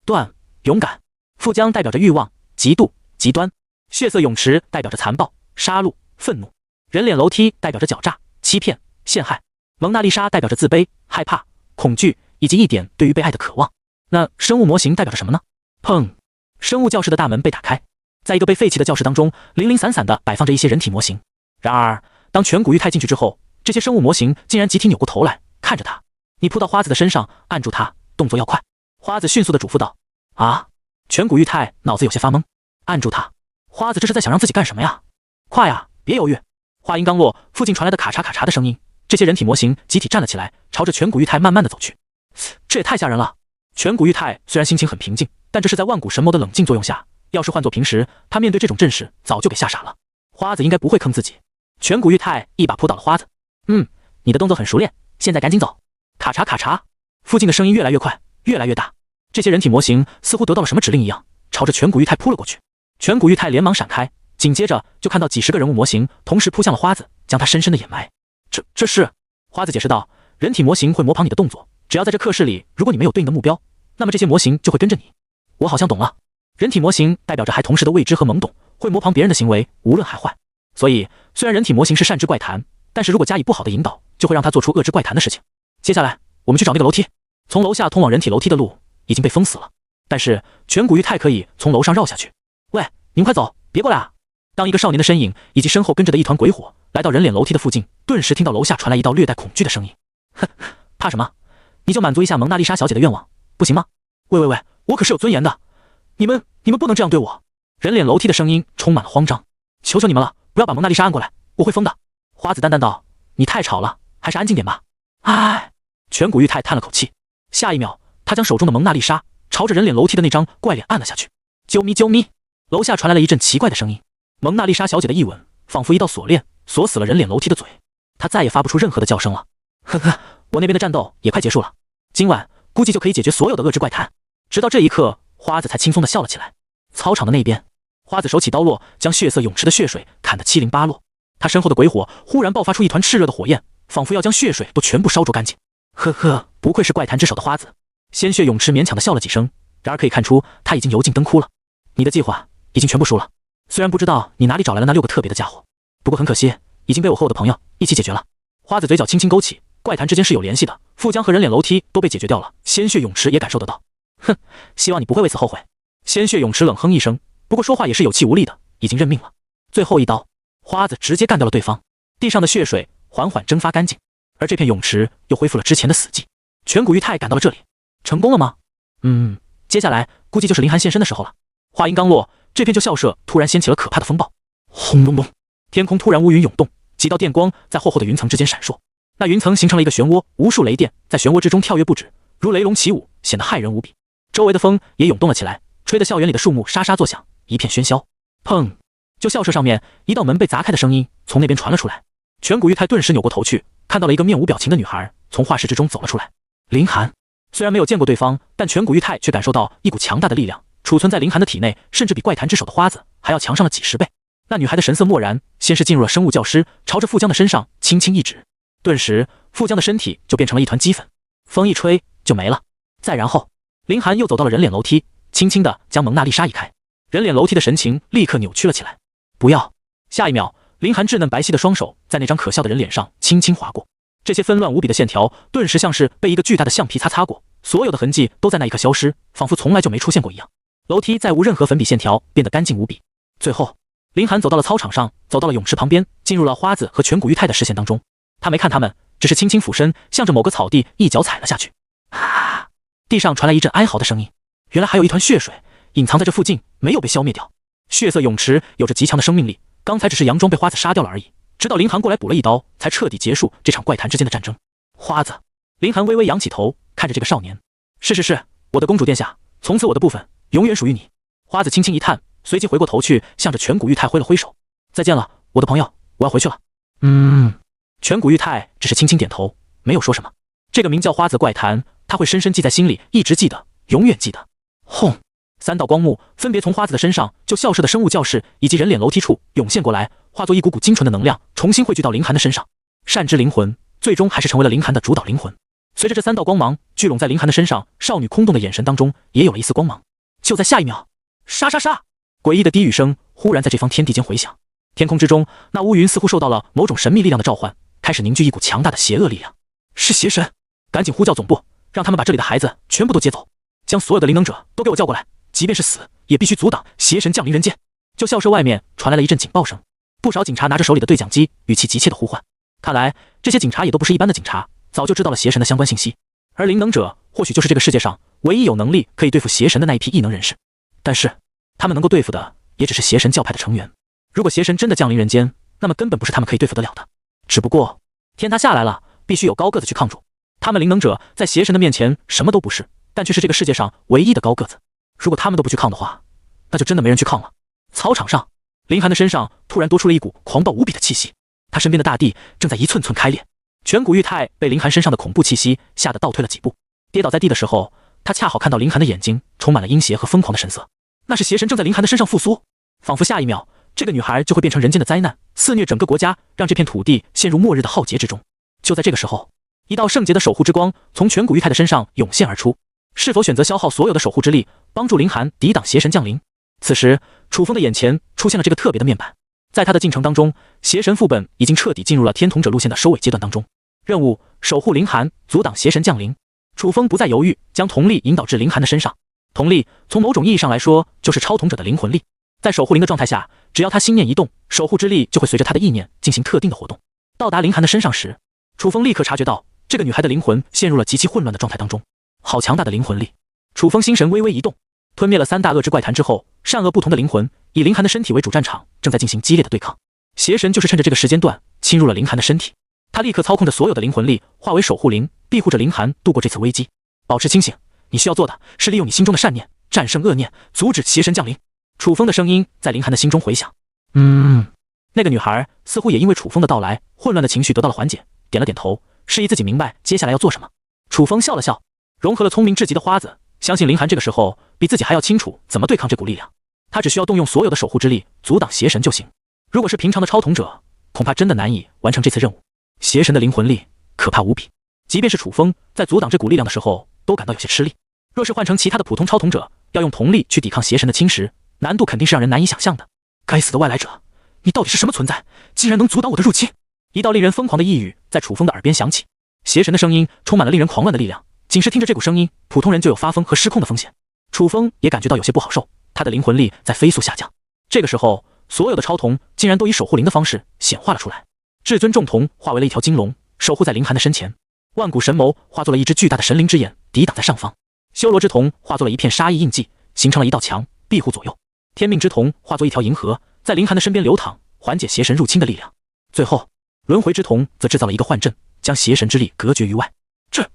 断、勇敢；傅江代表着欲望、嫉妒、极端；血色泳池代表着残暴、杀戮、愤怒；人脸楼梯代表着狡诈、欺骗、陷害；蒙娜丽莎代表着自卑、害怕、恐惧以及一点对于被爱的渴望。那生物模型代表着什么呢？砰！生物教室的大门被打开，在一个被废弃的教室当中，零零散散地摆放着一些人体模型。然而，当颧骨玉太进去之后，这些生物模型竟然集体扭过头来看着他。你扑到花子的身上，按住他，动作要快。花子迅速地嘱咐道。啊！颧骨玉太脑子有些发懵，按住他。花子这是在想让自己干什么呀？快啊，别犹豫！话音刚落，附近传来的咔嚓咔嚓的声音，这些人体模型集体站了起来，朝着颧骨玉太慢慢地走去。这也太吓人了！颧骨玉太虽然心情很平静，但这是在万古神魔的冷静作用下，要是换做平时，他面对这种阵势早就给吓傻了。花子应该不会坑自己。颧骨玉太一把扑倒了花子。你的动作很熟练，现在赶紧走。咔嚓咔嚓，附近的声音越来越快，越来越大。这些人体模型似乎得到了什么指令一样，朝着颧骨玉太扑了过去。颧骨玉太连忙闪开，紧接着就看到几十个人物模型同时扑向了花子，将他深深的掩埋。这是花子解释道，人体模型会模仿你的动作，只要在这课室里，如果你没有对应的目标，那么这些模型就会跟着你。我好像懂了，人体模型代表着还同时的未知和懵懂，会模仿别人的行为，无论好坏。所以虽然人体模型是善之怪谈，但是如果加以不好的引导，就会让他做出恶之怪谈的事情。接下来我们去找那个楼梯。从楼下通往人体楼梯的路已经被封死了，但是颧骨玉太可以从楼上绕下去。喂，你们快走，别过来啊！当一个少年的身影以及身后跟着的一团鬼火来到人脸楼梯的附近，顿时听到楼下传来一道略带恐惧的声音。哼，怕什么？你就满足一下蒙娜丽莎小姐的愿望，不行吗？喂，我可是有尊严的，你们不能这样对我！人脸楼梯的声音充满了慌张，求求你们了，不要把蒙娜丽莎按过来，我会疯的。花子淡淡道，你太吵了，还是安静点吧。唉，颧骨玉太叹了口气，下一秒，他将手中的蒙娜丽莎朝着人脸楼梯的那张怪脸按了下去。啾咪啾咪，楼下传来了一阵奇怪的声音。蒙娜丽莎小姐的一吻，仿佛一道锁链，锁死了人脸楼梯的嘴，她再也发不出任何的叫声了。呵呵，我那边的战斗也快结束了，今晚估计就可以解决所有的恶之怪谈。直到这一刻，花子才轻松地笑了起来。操场的那边，花子手起刀落，将血色泳池的血水砍得七零八落。他身后的鬼火忽然爆发出一团炽热的火焰，仿佛要将血水都全部烧灼干净。呵呵，不愧是怪谈之首的花子。鲜血泳池勉强地笑了几声，然而可以看出他已经油尽灯枯了。你的计划已经全部输了，虽然不知道你哪里找来了那6个特别的家伙，不过很可惜，已经被我和我的朋友一起解决了。花子嘴角轻轻勾起，怪谈之间是有联系的，富江和人脸楼梯都被解决掉了，鲜血泳池也感受得到。哼，希望你不会为此后悔。鲜血泳池冷哼一声，不过说话也是有气无力的，已经认命了。最后一刀，花子直接干掉了对方，地上的血水缓缓蒸发干净，而这片泳池又恢复了之前的死寂。全谷裕太赶到了这里，成功了吗？接下来估计就是林寒现身的时候了。话音刚落，这片旧校舍突然掀起了可怕的风暴，轰隆隆，天空突然乌云涌动，几道电光在厚厚的云层之间闪烁，那云层形成了一个漩涡，无数雷电在漩涡之中跳跃不止，如雷龙起舞，显得骇人无比。周围的风也涌动了起来，吹得校园里的树木沙沙作响，一片喧嚣。砰！就校舍上面一道门被砸开的声音从那边传了出来，全谷裕太顿时扭过头去，看到了一个面无表情的女孩从画室之中走了出来。林寒虽然没有见过对方，但全谷裕太却感受到一股强大的力量储存在林寒的体内，甚至比怪谈之手的花子还要强上了几十倍。那女孩的神色漠然，先是进入了生物教师，朝着富江的身上轻轻一指，顿时富江的身体就变成了一团齑粉，风一吹就没了。再然后，林寒又走到了人脸楼梯，轻轻地将蒙娜丽莎移开，人脸楼梯的神情立刻扭曲了起来。不要！下一秒，林寒稚嫩白皙的双手在那张可笑的人脸上轻轻划过，这些纷乱无比的线条顿时像是被一个巨大的橡皮擦过，所有的痕迹都在那一刻消失，仿佛从来就没出现过一样。楼梯再无任何粉笔线条，变得干净无比。最后，林寒走到了操场上，走到了泳池旁边，进入了花子和全谷裕太的视线当中。他没看他们，只是轻轻俯身，向着某个草地一脚踩了下去。啊！地上传来一阵哀嚎的声音。原来还有一团血水隐藏在这附近，没有被消灭掉。血色泳池有着极强的生命力，刚才只是佯装被花子杀掉了而已，直到林寒过来补了一刀，才彻底结束这场怪谈之间的战争。花子，林寒微微仰起头，看着这个少年。是，我的公主殿下，从此我的部分永远属于你。花子轻轻一叹，随即回过头去，向着全谷裕太挥了挥手。再见了，我的朋友，我要回去了。全谷裕太只是轻轻点头，没有说什么。这个名叫花子怪谈，他会深深记在心里，一直记得，永远记得。轰！3道光幕分别从花子的身上、就校舍的生物教室以及人脸楼梯处涌现过来，化作一股股精纯的能量，重新汇聚到林寒的身上。善之灵魂最终还是成为了林寒的主导灵魂。随着这3道光芒聚拢在林寒的身上，少女空洞的眼神当中也有了一丝光芒。就在下一秒，沙沙沙，诡异的低语声忽然在这方天地间回响。天空之中，那乌云似乎受到了某种神秘力量的召唤，开始凝聚一股强大的邪恶力量。是邪神！赶紧呼叫总部，让他们把这里的孩子全部都接走，将所有的灵能者都给我叫过来，即便是死也必须阻挡邪神降临人间。就校舍外面传来了一阵警报声，不少警察拿着手里的对讲机，语气急切的呼唤。看来这些警察也都不是一般的警察，早就知道了邪神的相关信息。而灵能者或许就是这个世界上唯一有能力可以对付邪神的那一批异能人士，但是他们能够对付的也只是邪神教派的成员。如果邪神真的降临人间，那么根本不是他们可以对付得了的。只不过天塌下来了，必须有高个子去抗住。他们灵能者在邪神的面前什么都不是，但却是这个世界上唯一的高个子。如果他们都不去抗的话，那就真的没人去抗了。操场上，林寒的身上突然多出了一股狂暴无比的气息，他身边的大地正在一寸寸开裂。全谷裕太被林寒身上的恐怖气息吓得倒退了几步，跌倒在地的时候，他恰好看到林寒的眼睛充满了阴邪和疯狂的神色，那是邪神正在林寒的身上复苏，仿佛下一秒这个女孩就会变成人间的灾难，肆虐整个国家，让这片土地陷入末日的浩劫之中。就在这个时候，一道圣洁的守护之光从全谷裕太的身上涌现而出。是否选择消耗所有的守护之力，帮助林寒抵挡邪神降临？此时，楚风的眼前出现了这个特别的面板。在他的进程当中，邪神副本已经彻底进入了天童者路线的收尾阶段当中。任务：守护林寒，阻挡邪神降临。楚风不再犹豫，将瞳力引导至林寒的身上。瞳力从某种意义上来说，就是超童者的灵魂力。在守护灵的状态下，只要他心念一动，守护之力就会随着他的意念进行特定的活动。到达林寒的身上时，楚风立刻察觉到这个女孩的灵魂陷入了极其混乱的状态当中。好强大的灵魂力！楚风心神微微一动，吞灭了3大恶之怪谈之后，善恶不同的灵魂以林寒的身体为主战场，正在进行激烈的对抗。邪神就是趁着这个时间段侵入了林寒的身体，他立刻操控着所有的灵魂力化为守护灵，庇护着林寒度过这次危机。保持清醒，你需要做的是利用你心中的善念战胜恶念，阻止邪神降临。楚风的声音在林寒的心中回响。那个女孩似乎也因为楚风的到来，混乱的情绪得到了缓解，点了点头，示意自己明白接下来要做什么。楚风笑了笑，融合了聪明至极的花子，相信林寒这个时候比自己还要清楚怎么对抗这股力量，他只需要动用所有的守护之力阻挡邪神就行。如果是平常的超童者，恐怕真的难以完成这次任务。邪神的灵魂力可怕无比，即便是楚风在阻挡这股力量的时候都感到有些吃力。若是换成其他的普通超童者，要用瞳力去抵抗邪神的侵蚀，难度肯定是让人难以想象的。该死的外来者，你到底是什么存在，竟然能阻挡我的入侵？一道令人疯狂的呓语在楚风的耳边响起。邪神的声音充满了令人狂乱的力量，仅是听着这股声音，普通人就有发疯和失控的风险。楚风也感觉到有些不好受，他的灵魂力在飞速下降。这个时候，所有的超童竟然都以守护灵的方式显化了出来。至尊众童化为了一条金龙，守护在凌寒的身前；万古神眸化作了一只巨大的神灵之眼，抵挡在上方；修罗之瞳化作了一片杀意印记，形成了一道墙，庇护左右；天命之瞳化作一条银河，在凌寒的身边流淌，缓解邪神入侵的力量。最后，轮回之瞳则制造了一个幻阵，将邪神之力隔绝于外。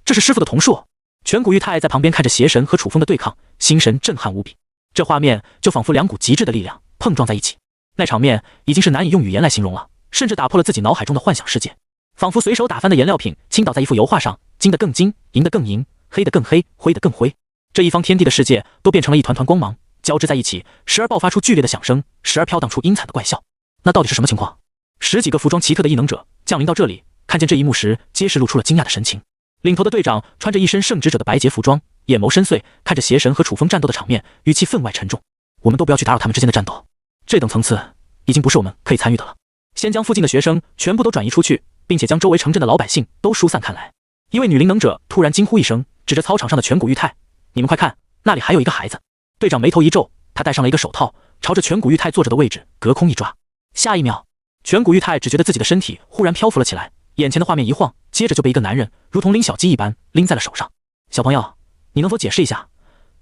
这是师父的瞳术。全古玉泰在旁边看着邪神和楚风的对抗，心神震撼无比。这画面就仿佛两股极致的力量碰撞在一起，那场面已经是难以用语言来形容了，甚至打破了自己脑海中的幻想世界。仿佛随手打翻的颜料品倾倒在一幅油画上，金的更金，银的更银，黑的更黑，灰的更灰。这一方天地的世界都变成了一团团光芒，交织在一起，时而爆发出剧烈的响声，时而飘荡出阴惨的怪笑。那到底是什么情况？十几个服装奇特的异能者降临到这里，看见这一幕时，皆是露出了惊讶的神情。领头的队长穿着一身圣职者的白洁服装，眼眸深邃，看着邪神和楚风战斗的场面，语气分外沉重。我们都不要去打扰他们之间的战斗，这等层次已经不是我们可以参与的了。先将附近的学生全部都转移出去，并且将周围城镇的老百姓都疏散开来。一位女灵能者突然惊呼一声，指着操场上的全古玉泰：“你们快看，那里还有一个孩子！”队长眉头一皱，他戴上了一个手套，朝着全古玉泰坐着的位置隔空一抓。下一秒，全古玉泰只觉得自己的身体忽然漂浮了起来，眼前的画面一晃，接着就被一个男人如同拎小鸡一般拎在了手上。小朋友，你能否解释一下，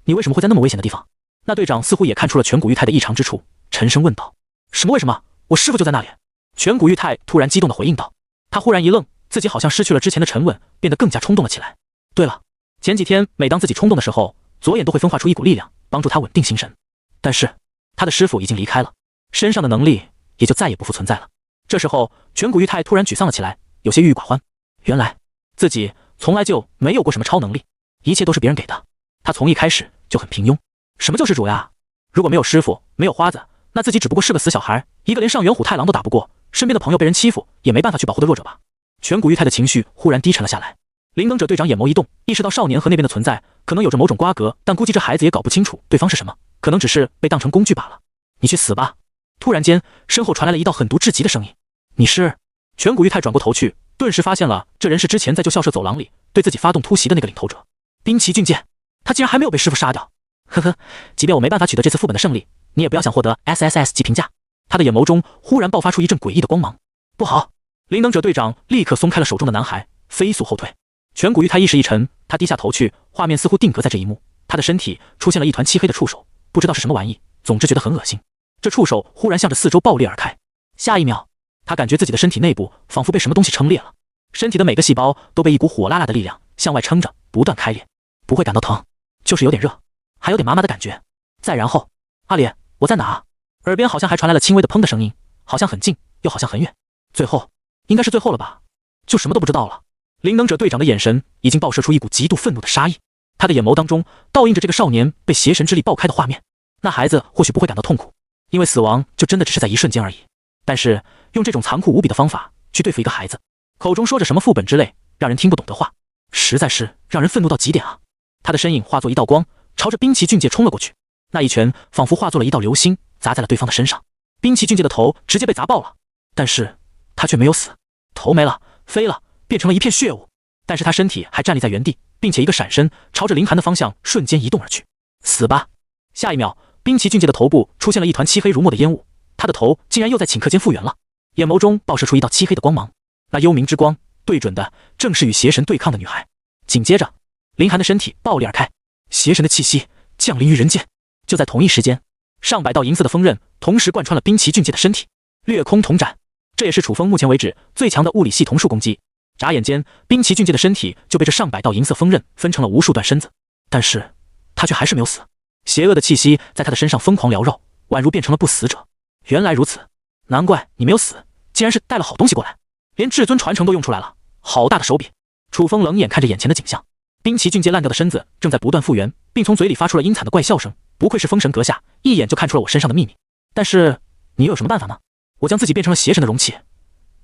你为什么会在那么危险的地方？那队长似乎也看出了全古玉泰的异常之处，沉声问道：“什么为什么？我师父就在那里。”全古玉泰突然激动地回应道。他忽然一愣，自己好像失去了之前的沉稳，变得更加冲动了起来。对了，前几天每当自己冲动的时候，左眼都会分化出一股力量，帮助他稳定心神。但是他的师父已经离开了，身上的能力也就再也不复存在了。这时候，全古玉泰突然沮丧了起来，有些郁郁寡欢。原来自己从来就没有过什么超能力，一切都是别人给的。他从一开始就很平庸。什么救世主呀？如果没有师傅，没有花子，那自己只不过是个死小孩，一个连上元虎太郎都打不过，身边的朋友被人欺负，也没办法去保护的弱者吧。全古玉泰的情绪忽然低沉了下来。灵能者队长眼眸一动，意识到少年和那边的存在可能有着某种瓜葛，但估计这孩子也搞不清楚对方是什么，可能只是被当成工具罢了。你去死吧！突然间，身后传来了一道狠毒至极的声音。你是？全古玉泰转过头去，顿时发现了这人是之前在旧校舍走廊里对自己发动突袭的那个领头者滨崎俊介。他竟然还没有被师傅杀掉。呵呵，即便我没办法取得这次副本的胜利，你也不要想获得 SSS 级评价。他的眼眸中忽然爆发出一阵诡异的光芒。不好！灵能者队长立刻松开了手中的男孩，飞速后退。全古玉泰意识一沉，他低下头去，画面似乎定格在这一幕。他的身体出现了一团漆黑的触手，不知道是什么玩意，总之觉得很恶心。这触手忽然向着四周爆裂而开。下一秒，他感觉自己的身体内部仿佛被什么东西撑裂了，身体的每个细胞都被一股火辣辣的力量向外撑着，不断开裂。不会感到疼，就是有点热，还有点麻麻的感觉。再然后，阿莲，我在哪？耳边好像还传来了轻微的砰的声音，好像很近，又好像很远。最后，应该是最后了吧？就什么都不知道了。灵能者队长的眼神已经爆射出一股极度愤怒的杀意，他的眼眸当中倒映着这个少年被邪神之力爆开的画面。那孩子或许不会感到痛苦，因为死亡就真的只是在一瞬间而已。但是用这种残酷无比的方法去对付一个孩子，口中说着什么副本之类让人听不懂的话，实在是让人愤怒到极点啊！他的身影化作一道光，朝着滨崎俊介冲了过去。那一拳仿佛化作了一道流星，砸在了对方的身上。滨崎俊介的头直接被砸爆了，但是他却没有死，头没了，飞了，变成了一片血雾。但是他身体还站立在原地，并且一个闪身，朝着凌寒的方向瞬间移动而去。死吧！下一秒，滨崎俊介的头部出现了一团漆黑如墨的烟雾，他的头竟然又在顷刻间复原了，眼眸中爆射出一道漆黑的光芒。那幽冥之光对准的正是与邪神对抗的女孩。紧接着，凌寒的身体爆裂而开，邪神的气息降临于人间。就在同一时间，上百道银色的锋刃同时贯穿了滨崎俊介的身体。掠空瞳斩，这也是楚风目前为止最强的物理系瞳术攻击。眨眼间，滨崎俊介的身体就被这上百道银色锋刃分成了无数段身子，但是他却还是没有死。邪恶的气息在他的身上疯狂缭绕，宛如变成了不死者。原来如此，难怪你没有死，竟然是带了好东西过来，连至尊传承都用出来了，好大的手笔！楚风冷眼看着眼前的景象，滨崎俊介烂掉的身子正在不断复原，并从嘴里发出了阴惨的怪笑声。不愧是封神阁下，一眼就看出了我身上的秘密。但是你又有什么办法呢？我将自己变成了邪神的容器，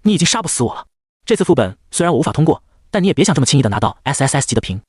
你已经杀不死我了。这次副本虽然我无法通过，但你也别想这么轻易的拿到 SSS 级的评，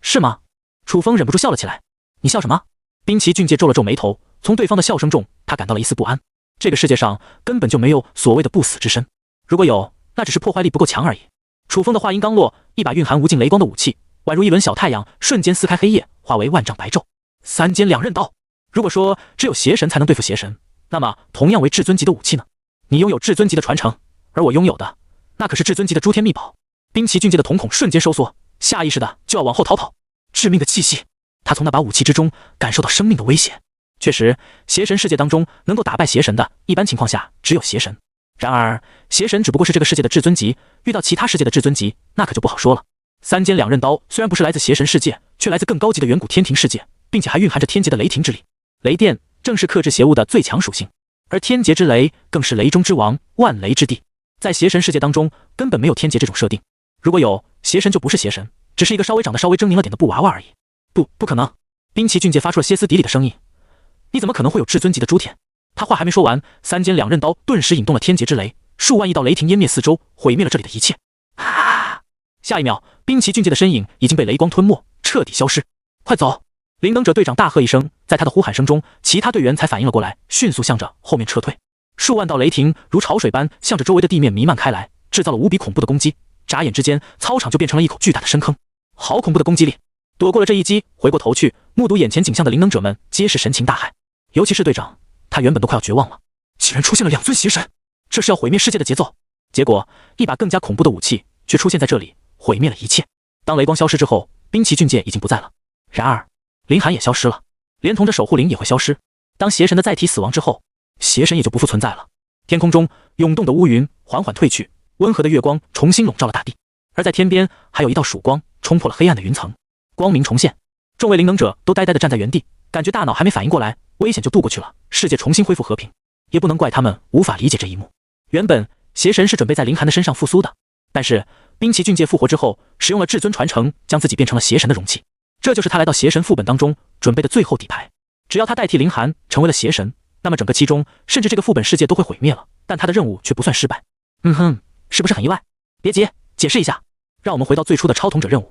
是吗？楚风忍不住笑了起来。你笑什么？滨崎俊介皱了皱眉头，从对方的笑声中，他感到了一丝不安。这个世界上根本就没有所谓的不死之身，如果有，那只是破坏力不够强而已。楚风的话音刚落，一把蕴含无尽雷光的武器，宛如一轮小太阳，瞬间撕开黑夜，化为万丈白昼。三尖两刃刀。如果说只有邪神才能对付邪神，那么同样为至尊级的武器呢？你拥有至尊级的传承，而我拥有的那可是至尊级的诸天秘宝。冰崎俊介的瞳孔瞬间收缩，下意识的就要往后逃跑。致命的气息，他从那把武器之中感受到生命的威胁。确实，邪神世界当中能够打败邪神的，一般情况下只有邪神。然而，邪神只不过是这个世界的至尊级，遇到其他世界的至尊级，那可就不好说了。三尖两刃刀虽然不是来自邪神世界，却来自更高级的远古天庭世界，并且还蕴含着天劫的雷霆之力。雷电正是克制邪物的最强属性，而天劫之雷更是雷中之王，万雷之帝。在邪神世界当中，根本没有天劫这种设定。如果有，邪神就不是邪神，只是一个长得稍微狰狞了点的布娃娃而已。不可能！冰崎俊介发出了歇斯底里的声音。你怎么可能会有至尊级的诸天？他话还没说完，三尖两刃刀顿时引动了天劫之雷，数万亿道雷霆湮灭四周，毁灭了这里的一切。啊！下一秒，冰崎俊介的身影已经被雷光吞没，彻底消失。快走！灵能者队长大喝一声，在他的呼喊声中，其他队员才反应了过来，迅速向着后面撤退。数万道雷霆如潮水般向着周围的地面弥漫开来，制造了无比恐怖的攻击。眨眼之间，操场就变成了一口巨大的深坑。好恐怖的攻击力！躲过了这一击，回过头去，目睹眼前景象的灵能者们皆是神情大骇，尤其是队长，他原本都快要绝望了，竟然出现了2尊邪神，这是要毁灭世界的节奏。结果，一把更加恐怖的武器却出现在这里，毁灭了一切。当雷光消失之后，冰崎俊介已经不在了。然而，林寒也消失了，连同着守护灵也会消失。当邪神的载体死亡之后，邪神也就不复存在了。天空中涌动的乌云缓缓退去，温和的月光重新笼罩了大地，而在天边还有一道曙光冲破了黑暗的云层，光明重现。众位灵能者都呆呆地站在原地，感觉大脑还没反应过来，危险就渡过去了，世界重新恢复和平。也不能怪他们无法理解这一幕。原本邪神是准备在林寒的身上复苏的，但是冰崎俊介复活之后，使用了至尊传承，将自己变成了邪神的容器。这就是他来到邪神副本当中准备的最后底牌。只要他代替林寒成为了邪神，那么整个七中甚至这个副本世界都会毁灭了，但他的任务却不算失败。是不是很意外？别急，解释一下。让我们回到最初的超童者任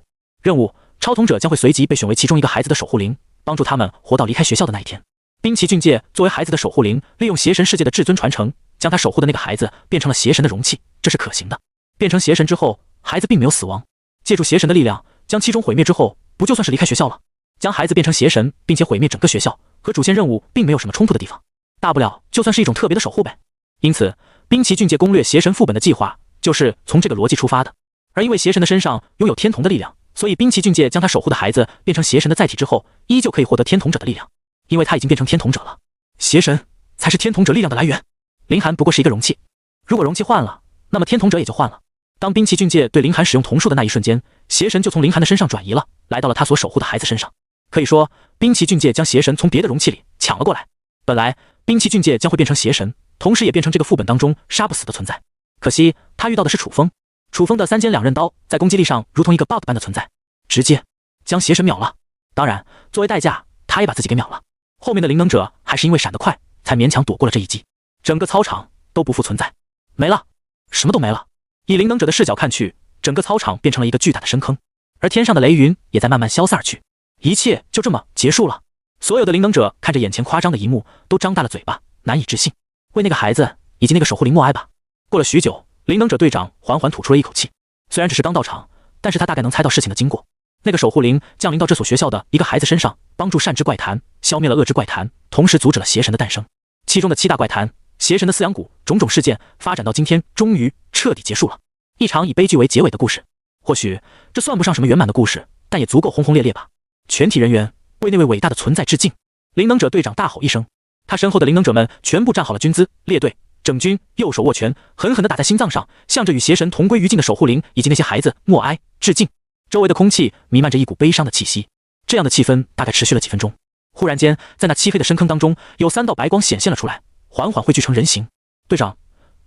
务，超童者将会随即被选为其中一个孩子的守护灵，帮助他们活到离开学校的那一天。冰崎俊介作为孩子的守护灵，利用邪神世界的至尊传承，将他守护的那个孩子变成了邪神的容器，这是可行的。变成邪神之后，孩子并没有死亡，借助邪神的力量将七中毁灭之后，不就算是离开学校了？将孩子变成邪神，并且毁灭整个学校，和主线任务并没有什么冲突的地方，大不了就算是一种特别的守护呗。因此，冰崎俊介攻略邪神副本的计划就是从这个逻辑出发的。而因为邪神的身上拥有天童的力量，所以冰崎俊介将他守护的孩子变成邪神的载体之后，依旧可以获得天童者的力量，因为他已经变成天童者了。邪神才是天童者力量的来源，林寒不过是一个容器，如果容器换了，那么天童者也就换了。当冰崎俊介对林寒使用瞳术的那一瞬间，邪神就从林寒的身上转移了，来到了他所守护的孩子身上。可以说，冰崎俊介将邪神从别的容器里抢了过来。本来冰崎俊介将会变成邪神，同时也变成这个副本当中杀不死的存在，可惜他遇到的是楚风。楚风的三尖两刃刀在攻击力上如同一个 bug 般的存在，直接将邪神秒了。当然，作为代价，他也把自己给秒了。后面的灵能者还是因为闪得快，才勉强躲过了这一击。整个操场都不复存在，没了，什么都没了。以灵能者的视角看去，整个操场变成了一个巨大的深坑，而天上的雷云也在慢慢消散而去，一切就这么结束了。所有的灵能者看着眼前夸张的一幕，都张大了嘴巴，难以置信。为那个孩子以及那个守护灵默哀吧。过了许久，灵能者队长缓缓吐出了一口气，虽然只是刚到场，但是他大概能猜到事情的经过。那个守护灵降临到这所学校的一个孩子身上，帮助善之怪谈消灭了恶之怪谈，同时阻止了邪神的诞生。其中的7大怪谈、邪神的饲养蛊，种种事件发展到今天，终于彻底结束了。一场以悲剧为结尾的故事，或许这算不上什么圆满的故事，但也足够轰轰烈烈吧。全体人员为那位伟大的存在致敬！灵能者队长大吼一声，他身后的灵能者们全部站好了军姿，列队整军，右手握拳，狠狠地打在心脏上，向着与邪神同归于尽的守护灵以及那些孩子默哀致敬。周围的空气弥漫着一股悲伤的气息，这样的气氛大概持续了几分钟。忽然间，在那漆黑的深坑当中，有3道白光显现了出来，缓缓汇聚成人形。队长，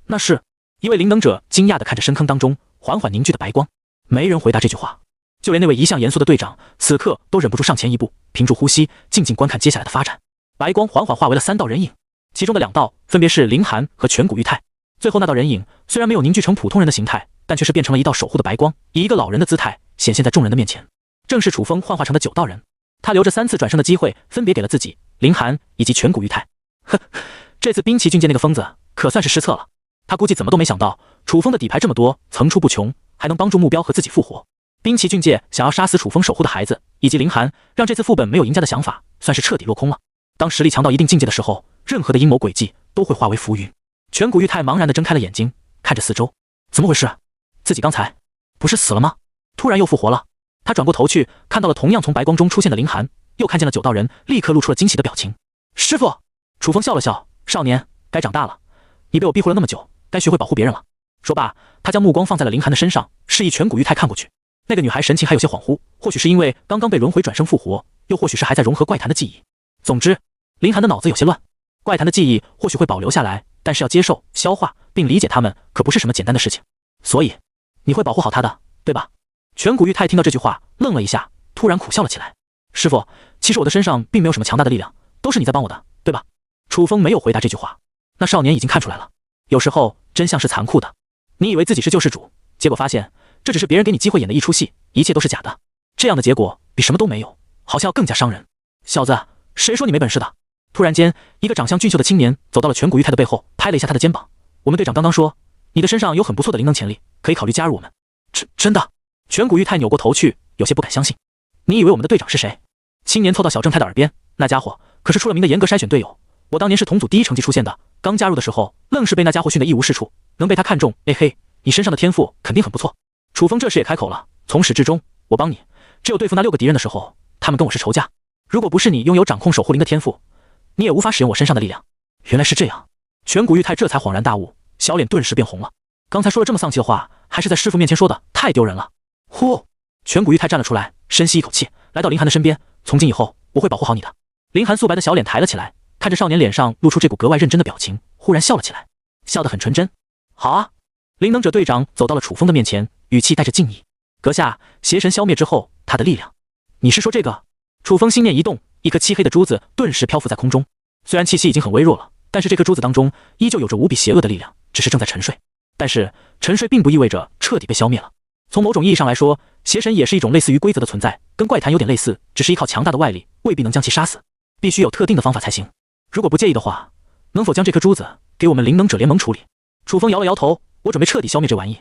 那是？一位灵能者惊讶地看着深坑当中缓缓凝聚的白光，没人回答这句话，就连那位一向严肃的队长，此刻都忍不住上前一步，屏住呼吸，静静观看接下来的发展。白光缓缓化为了3道人影，其中的2道分别是凌寒和颧骨玉太。最后那道人影虽然没有凝聚成普通人的形态，但却是变成了一道守护的白光，以一个老人的姿态显现在众人的面前。正是楚风幻化成的9道人，他留着3次转生的机会，分别给了自己、凌寒以及颧骨玉太。这次冰崎俊介那个疯子可算是失策了，他估计怎么都没想到楚风的底牌这么多，层出不穷，还能帮助目标和自己复活。兵器俊介想要杀死楚风守护的孩子，以及凌寒，让这次副本没有赢家的想法，算是彻底落空了。当实力强到一定境界的时候，任何的阴谋诡计都会化为浮云。颧骨玉太茫然地睁开了眼睛，看着四周，怎么回事？自己刚才不是死了吗？突然又复活了。他转过头去，看到了同样从白光中出现的凌寒，又看见了九道人，立刻露出了惊喜的表情。师傅，楚风笑了笑，少年，该长大了，你被我庇护了那么久，该学会保护别人了。说罢，他将目光放在了凌寒的身上，示意颧骨玉太看过去。那个女孩神情还有些恍惚，或许是因为刚刚被轮回转生复活，又或许是还在融合怪谈的记忆。总之，凌寒的脑子有些乱。怪谈的记忆或许会保留下来，但是要接受、消化并理解它们，可不是什么简单的事情。所以，你会保护好她的，对吧？颧骨玉太听到这句话，愣了一下，突然苦笑了起来。师傅，其实我的身上并没有什么强大的力量，都是你在帮我的，对吧？楚风没有回答这句话。那少年已经看出来了，有时候真相是残酷的。你以为自己是救世主，结果发现这只是别人给你机会演的一出戏，一切都是假的。这样的结果比什么都没有，好像要更加伤人。小子，谁说你没本事的？突然间，一个长相俊秀的青年走到了颧骨玉太的背后，拍了一下他的肩膀。我们队长刚刚说，你的身上有很不错的灵能潜力，可以考虑加入我们。真的？颧骨玉太扭过头去，有些不敢相信。你以为我们的队长是谁？青年凑到小正太的耳边，那家伙可是出了名的严格筛选队友，我当年是同组第一成绩出现的，刚加入的时候愣是被那家伙训得一无是处，能被他看中，嘿，你身上的天赋肯定很不错。楚风这时也开口了，从始至终我帮你，只有对付那6个敌人的时候，他们跟我是仇家。如果不是你拥有掌控守护灵的天赋，你也无法使用我身上的力量。原来是这样。颧骨玉太这才恍然大悟，小脸顿时变红了。刚才说了这么丧气的话，还是在师傅面前说的，太丢人了。呼！颧骨玉太站了出来，深吸一口气，来到凌寒的身边，从今以后我会保护好你的。凌寒素白的小脸抬了起来，看着少年脸上露出这股格外认真的表情，忽然笑了起来，笑得很纯真。好啊。灵能者队长走到了楚风的面前，语气带着敬意。阁下，邪神消灭之后，他的力量，你是说这个？楚风心念一动，一颗漆黑的珠子顿时漂浮在空中。虽然气息已经很微弱了，但是这颗珠子当中依旧有着无比邪恶的力量，只是正在沉睡。但是沉睡并不意味着彻底被消灭了。从某种意义上来说，邪神也是一种类似于规则的存在，跟怪谈有点类似，只是依靠强大的外力未必能将其杀死，必须有特定的方法才行。如果不介意的话，能否将这颗珠子给我们灵能者联盟处理？楚风摇了摇头，我准备彻底消灭这玩意，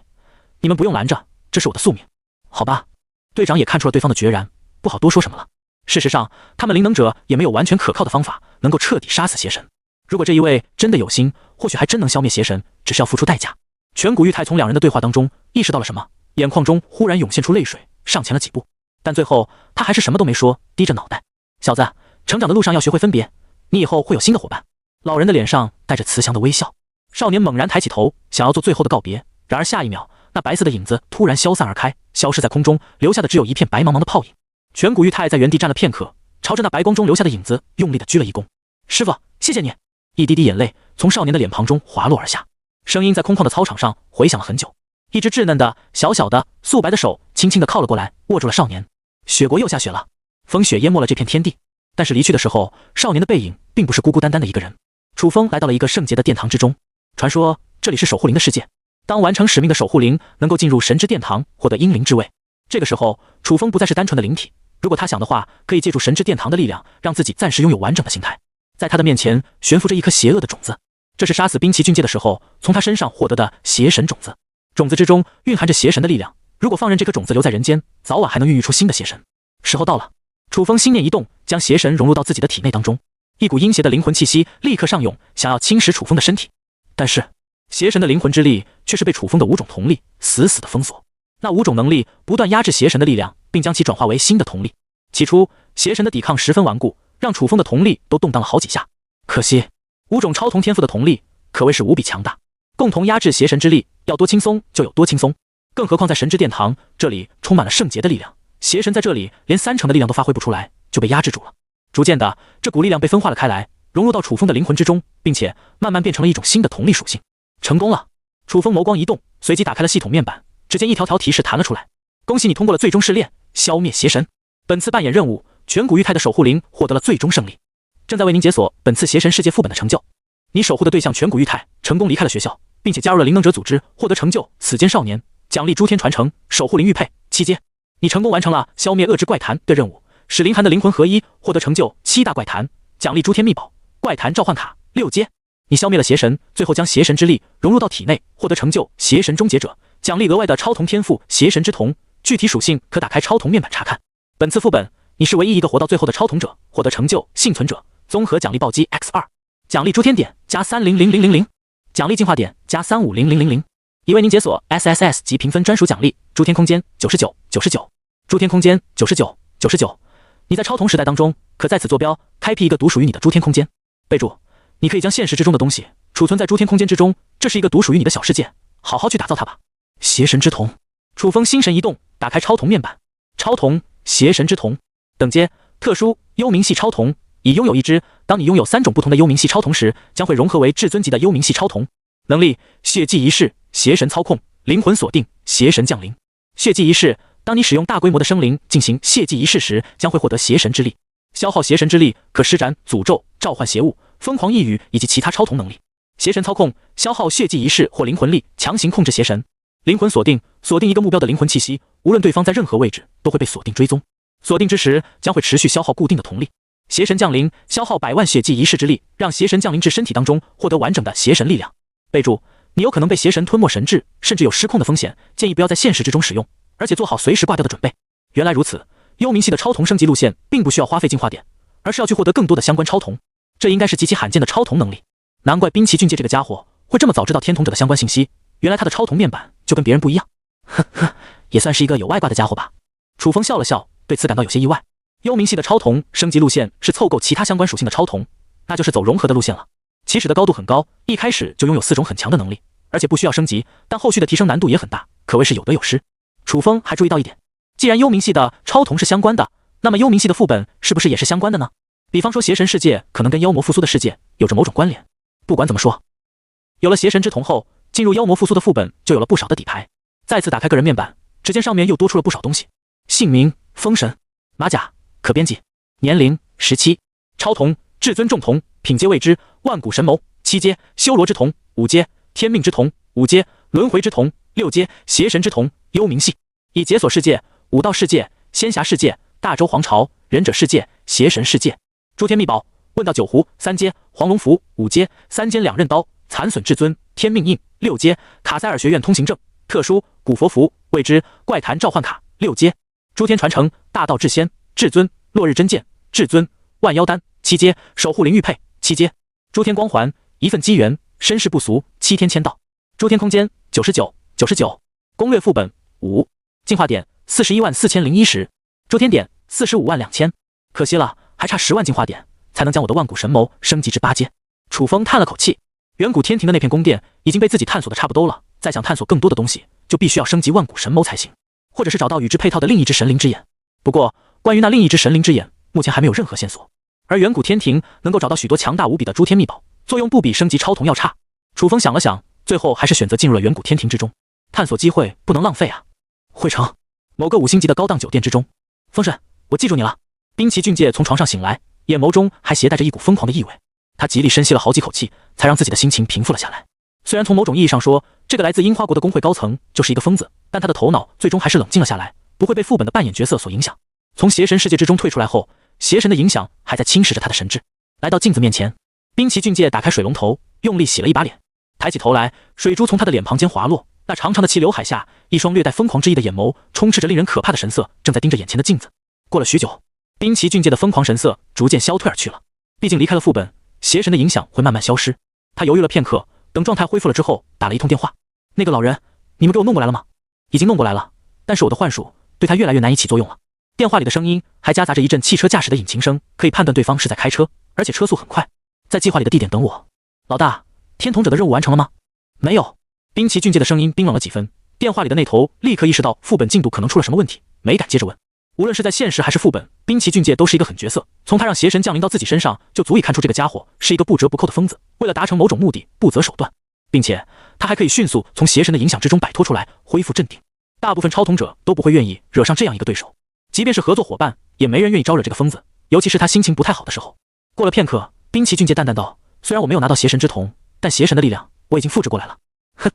你们不用拦着，这是我的宿命。好吧。队长也看出了对方的决然，不好多说什么了。事实上，他们灵能者也没有完全可靠的方法能够彻底杀死邪神。如果这一位真的有心，或许还真能消灭邪神，只是要付出代价。颧骨玉太从两人的对话当中意识到了什么，眼眶中忽然涌现出泪水，上前了几步，但最后他还是什么都没说，低着脑袋。小子，成长的路上要学会分别，你以后会有新的伙伴。老人的脸上带着慈祥的微笑。少年猛然抬起头，想要做最后的告别，然而下一秒，那白色的影子突然消散而开，消失在空中，留下的只有一片白茫茫的泡影。颧骨玉太在原地站了片刻，朝着那白光中留下的影子用力地鞠了一躬。师傅，谢谢你。一滴滴眼泪从少年的脸庞中滑落而下，声音在空旷的操场上回响了很久。一只稚嫩的、小小的、素白的手轻轻地靠了过来，握住了少年。雪国又下雪了，风雪淹没了这片天地。但是离去的时候，少年的背影并不是孤孤单单的一个人。楚风来到了一个圣洁的殿堂之中，传说这里是守护灵的世界。当完成使命的守护灵能够进入神之殿堂，获得英灵之位。这个时候，楚风不再是单纯的灵体，如果他想的话，可以借助神之殿堂的力量，让自己暂时拥有完整的形态。在他的面前悬浮着一颗邪恶的种子，这是杀死兵旗俊介的时候从他身上获得的邪神种子。种子之中蕴含着邪神的力量，如果放任这颗种子留在人间，早晚还能孕育出新的邪神。时候到了，楚风心念一动，将邪神融入到自己的体内当中，一股阴邪的灵魂气息立刻上涌，想要侵蚀楚风的身体。但是邪神的灵魂之力却是被楚风的5种瞳力死死的封锁。那5种能力不断压制邪神的力量，并将其转化为新的瞳力。起初邪神的抵抗十分顽固，让楚风的瞳力都动荡了好几下。可惜5种超同天赋的瞳力可谓是无比强大，共同压制邪神之力，要多轻松就有多轻松。更何况在神之殿堂，这里充满了圣洁的力量，邪神在这里连3成的力量都发挥不出来，就被压制住了。逐渐的，这股力量被分化了开来，融入到楚风的灵魂之中，并且慢慢变成了一种新的瞳力属性。成功了！楚风眸光一动，随即打开了系统面板，只见一条条提示弹了出来。恭喜你通过了最终试炼，消灭邪神。本次扮演任务，颧骨玉太的守护灵获得了最终胜利，正在为您解锁本次邪神世界副本的成就。你守护的对象颧骨玉太成功离开了学校，并且加入了灵能者组织，获得成就此间少年，奖励诸天传承，守护灵玉佩7阶。你成功完成了消灭恶之怪谈的任务，使灵寒的灵魂合一，获得成就7大怪谈，奖励诸天秘宝，怪谈召唤卡6阶。你消灭了邪神，最后将邪神之力融入到体内，获得成就邪神终结者，奖励额外的超童天赋邪神之瞳，具体属性可打开超童面板查看。本次副本，你是唯一一个活到最后的超童者，获得成就幸存者，综合奖励暴击 X2，奖励诸天点加300000，奖励进化点加350000，已为您解锁 SSS 级评分专属奖励诸天空间9999，诸天空间9999。你在超童时代当中，可在此坐标开辟一个独属于你的诸天空间。备注：你可以将现实之中的东西储存在诸天空间之中，这是一个独属于你的小世界，好好去打造它吧。邪神之瞳，楚风心神一动，打开超童面板。超童，邪神之瞳，等阶特殊，幽冥系超童，已拥有一只。当你拥有3种不同的幽冥系超童时，将会融合为至尊级的幽冥系超童。能力：血祭仪式，邪神操控，灵魂锁定，邪神降临。血祭仪式，当你使用大规模的生灵进行血祭仪式时，将会获得邪神之力。消耗邪神之力，可施展诅咒、召唤邪物、疯狂一语以及其他超童能力。邪神操控，消耗血祭仪式或灵魂力，强行控制邪神。灵魂锁定，锁定一个目标的灵魂气息，无论对方在任何位置，都会被锁定追踪。锁定之时，将会持续消耗固定的瞳力。邪神降临，消耗100万血祭仪式之力，让邪神降临至身体当中，获得完整的邪神力量。备注：你有可能被邪神吞没神智，甚至有失控的风险，建议不要在现实之中使用，而且做好随时挂掉的准备。原来如此，幽冥系的超童升级路线并不需要花费进化点，而是要去获得更多的相关超童，这应该是极其罕见的超童能力。难怪滨崎俊介这个家伙会这么早知道天童者的相关信息，原来他的超童面板就跟别人不一样。呵呵，也算是一个有外挂的家伙吧。楚风笑了笑，对此感到有些意外。幽冥系的超童升级路线是凑够其他相关属性的超童，那就是走融合的路线了。起始的高度很高，一开始就拥有4种很强的能力，而且不需要升级，但后续的提升难度也很大，可谓是有得有失。楚风还注意到一点，既然幽冥系的超童是相关的，那么幽冥系的副本是不是也是相关的呢？比方说邪神世界可能跟妖魔复苏的世界有着某种关联。不管怎么说，有了邪神之瞳后，进入妖魔复苏的副本就有了不少的底牌。再次打开个人面板，只见上面又多出了不少东西：姓名风神，马甲可编辑，年龄17，超童至尊重瞳，品阶未知，万古神谋7阶，修罗之瞳5阶，天命之瞳5阶，轮回之瞳6阶，邪神之瞳幽冥系。已解锁世界：武道世界、仙侠世界、大周皇朝、忍者世界、邪神世界。诸天秘宝：问道九壶3阶，黄龙符5阶，3尖两刃刀，残损至尊，天命印6阶，卡塞尔学院通行证特殊，古佛符未知，怪谈召唤卡6阶。诸天传承：大道至仙至尊，落日真剑至尊，万妖丹7阶，守护灵玉佩7阶。诸天光环：一份机缘，身世不俗，7天签到。诸天空间9999，攻略副本5，进化点414010，诸天点452000，可惜了，还差10万进化点才能将我的万古神谋升级至8阶。楚风叹了口气，远古天庭的那片宫殿已经被自己探索的差不多了，再想探索更多的东西，就必须要升级万古神谋才行，或者是找到与之配套的另一只神灵之眼。不过关于那另一只神灵之眼，目前还没有任何线索，而远古天庭能够找到许多强大无比的诸天秘宝，作用不比升级超童要差。楚风想了想，最后还是选择进入了远古天庭之中，探索机会不能浪费啊。汇成某个5星级的高档酒店之中，风神，我记住你了。滨崎俊介从床上醒来，眼眸中还携带着一股疯狂的意味，他极力深吸了好几口气，才让自己的心情平复了下来。虽然从某种意义上说，这个来自樱花国的工会高层就是一个疯子，但他的头脑最终还是冷静了下来，不会被副本的扮演角色所影响。从邪神世界之中退出来后，邪神的影响还在侵蚀着他的神智。来到镜子面前，滨崎俊介打开水龙头，用力洗了一把脸，抬起头来，水珠从他的脸庞间滑落，那长长的齐刘海下，一双略带疯狂之意的眼眸充斥着令人可怕的神色，正在盯着眼前的镜子。过了许久，滨崎俊介的疯狂神色逐渐消退而去了，毕竟离开了副本，邪神的影响会慢慢消失。他犹豫了片刻，等状态恢复了之后，打了一通电话。那个老人，你们给我弄过来了吗？已经弄过来了，但是我的幻术对他越来越难以起作用了。电话里的声音还夹杂着一阵汽车驾驶的引擎声，可以判断对方是在开车，而且车速很快。在计划里的地点等我。老大，天童者的任务完成了吗？没有。滨崎俊介的声音冰冷了几分，电话里的那头立刻意识到副本进度可能出了什么问题，没敢接着问。无论是在现实还是副本，滨崎俊介都是一个狠角色，从他让邪神降临到自己身上，就足以看出这个家伙是一个不折不扣的疯子，为了达成某种目的不择手段，并且他还可以迅速从邪神的影响之中摆脱出来，恢复镇定。大部分超童者都不会愿意惹上这样一个对手，即便是合作伙伴，也没人愿意招惹这个疯子，尤其是他心情不太好的时候。过了片刻，滨崎俊介淡淡道：虽然我没有拿到邪神之瞳，但邪神的力量我已经复制过来了。哼，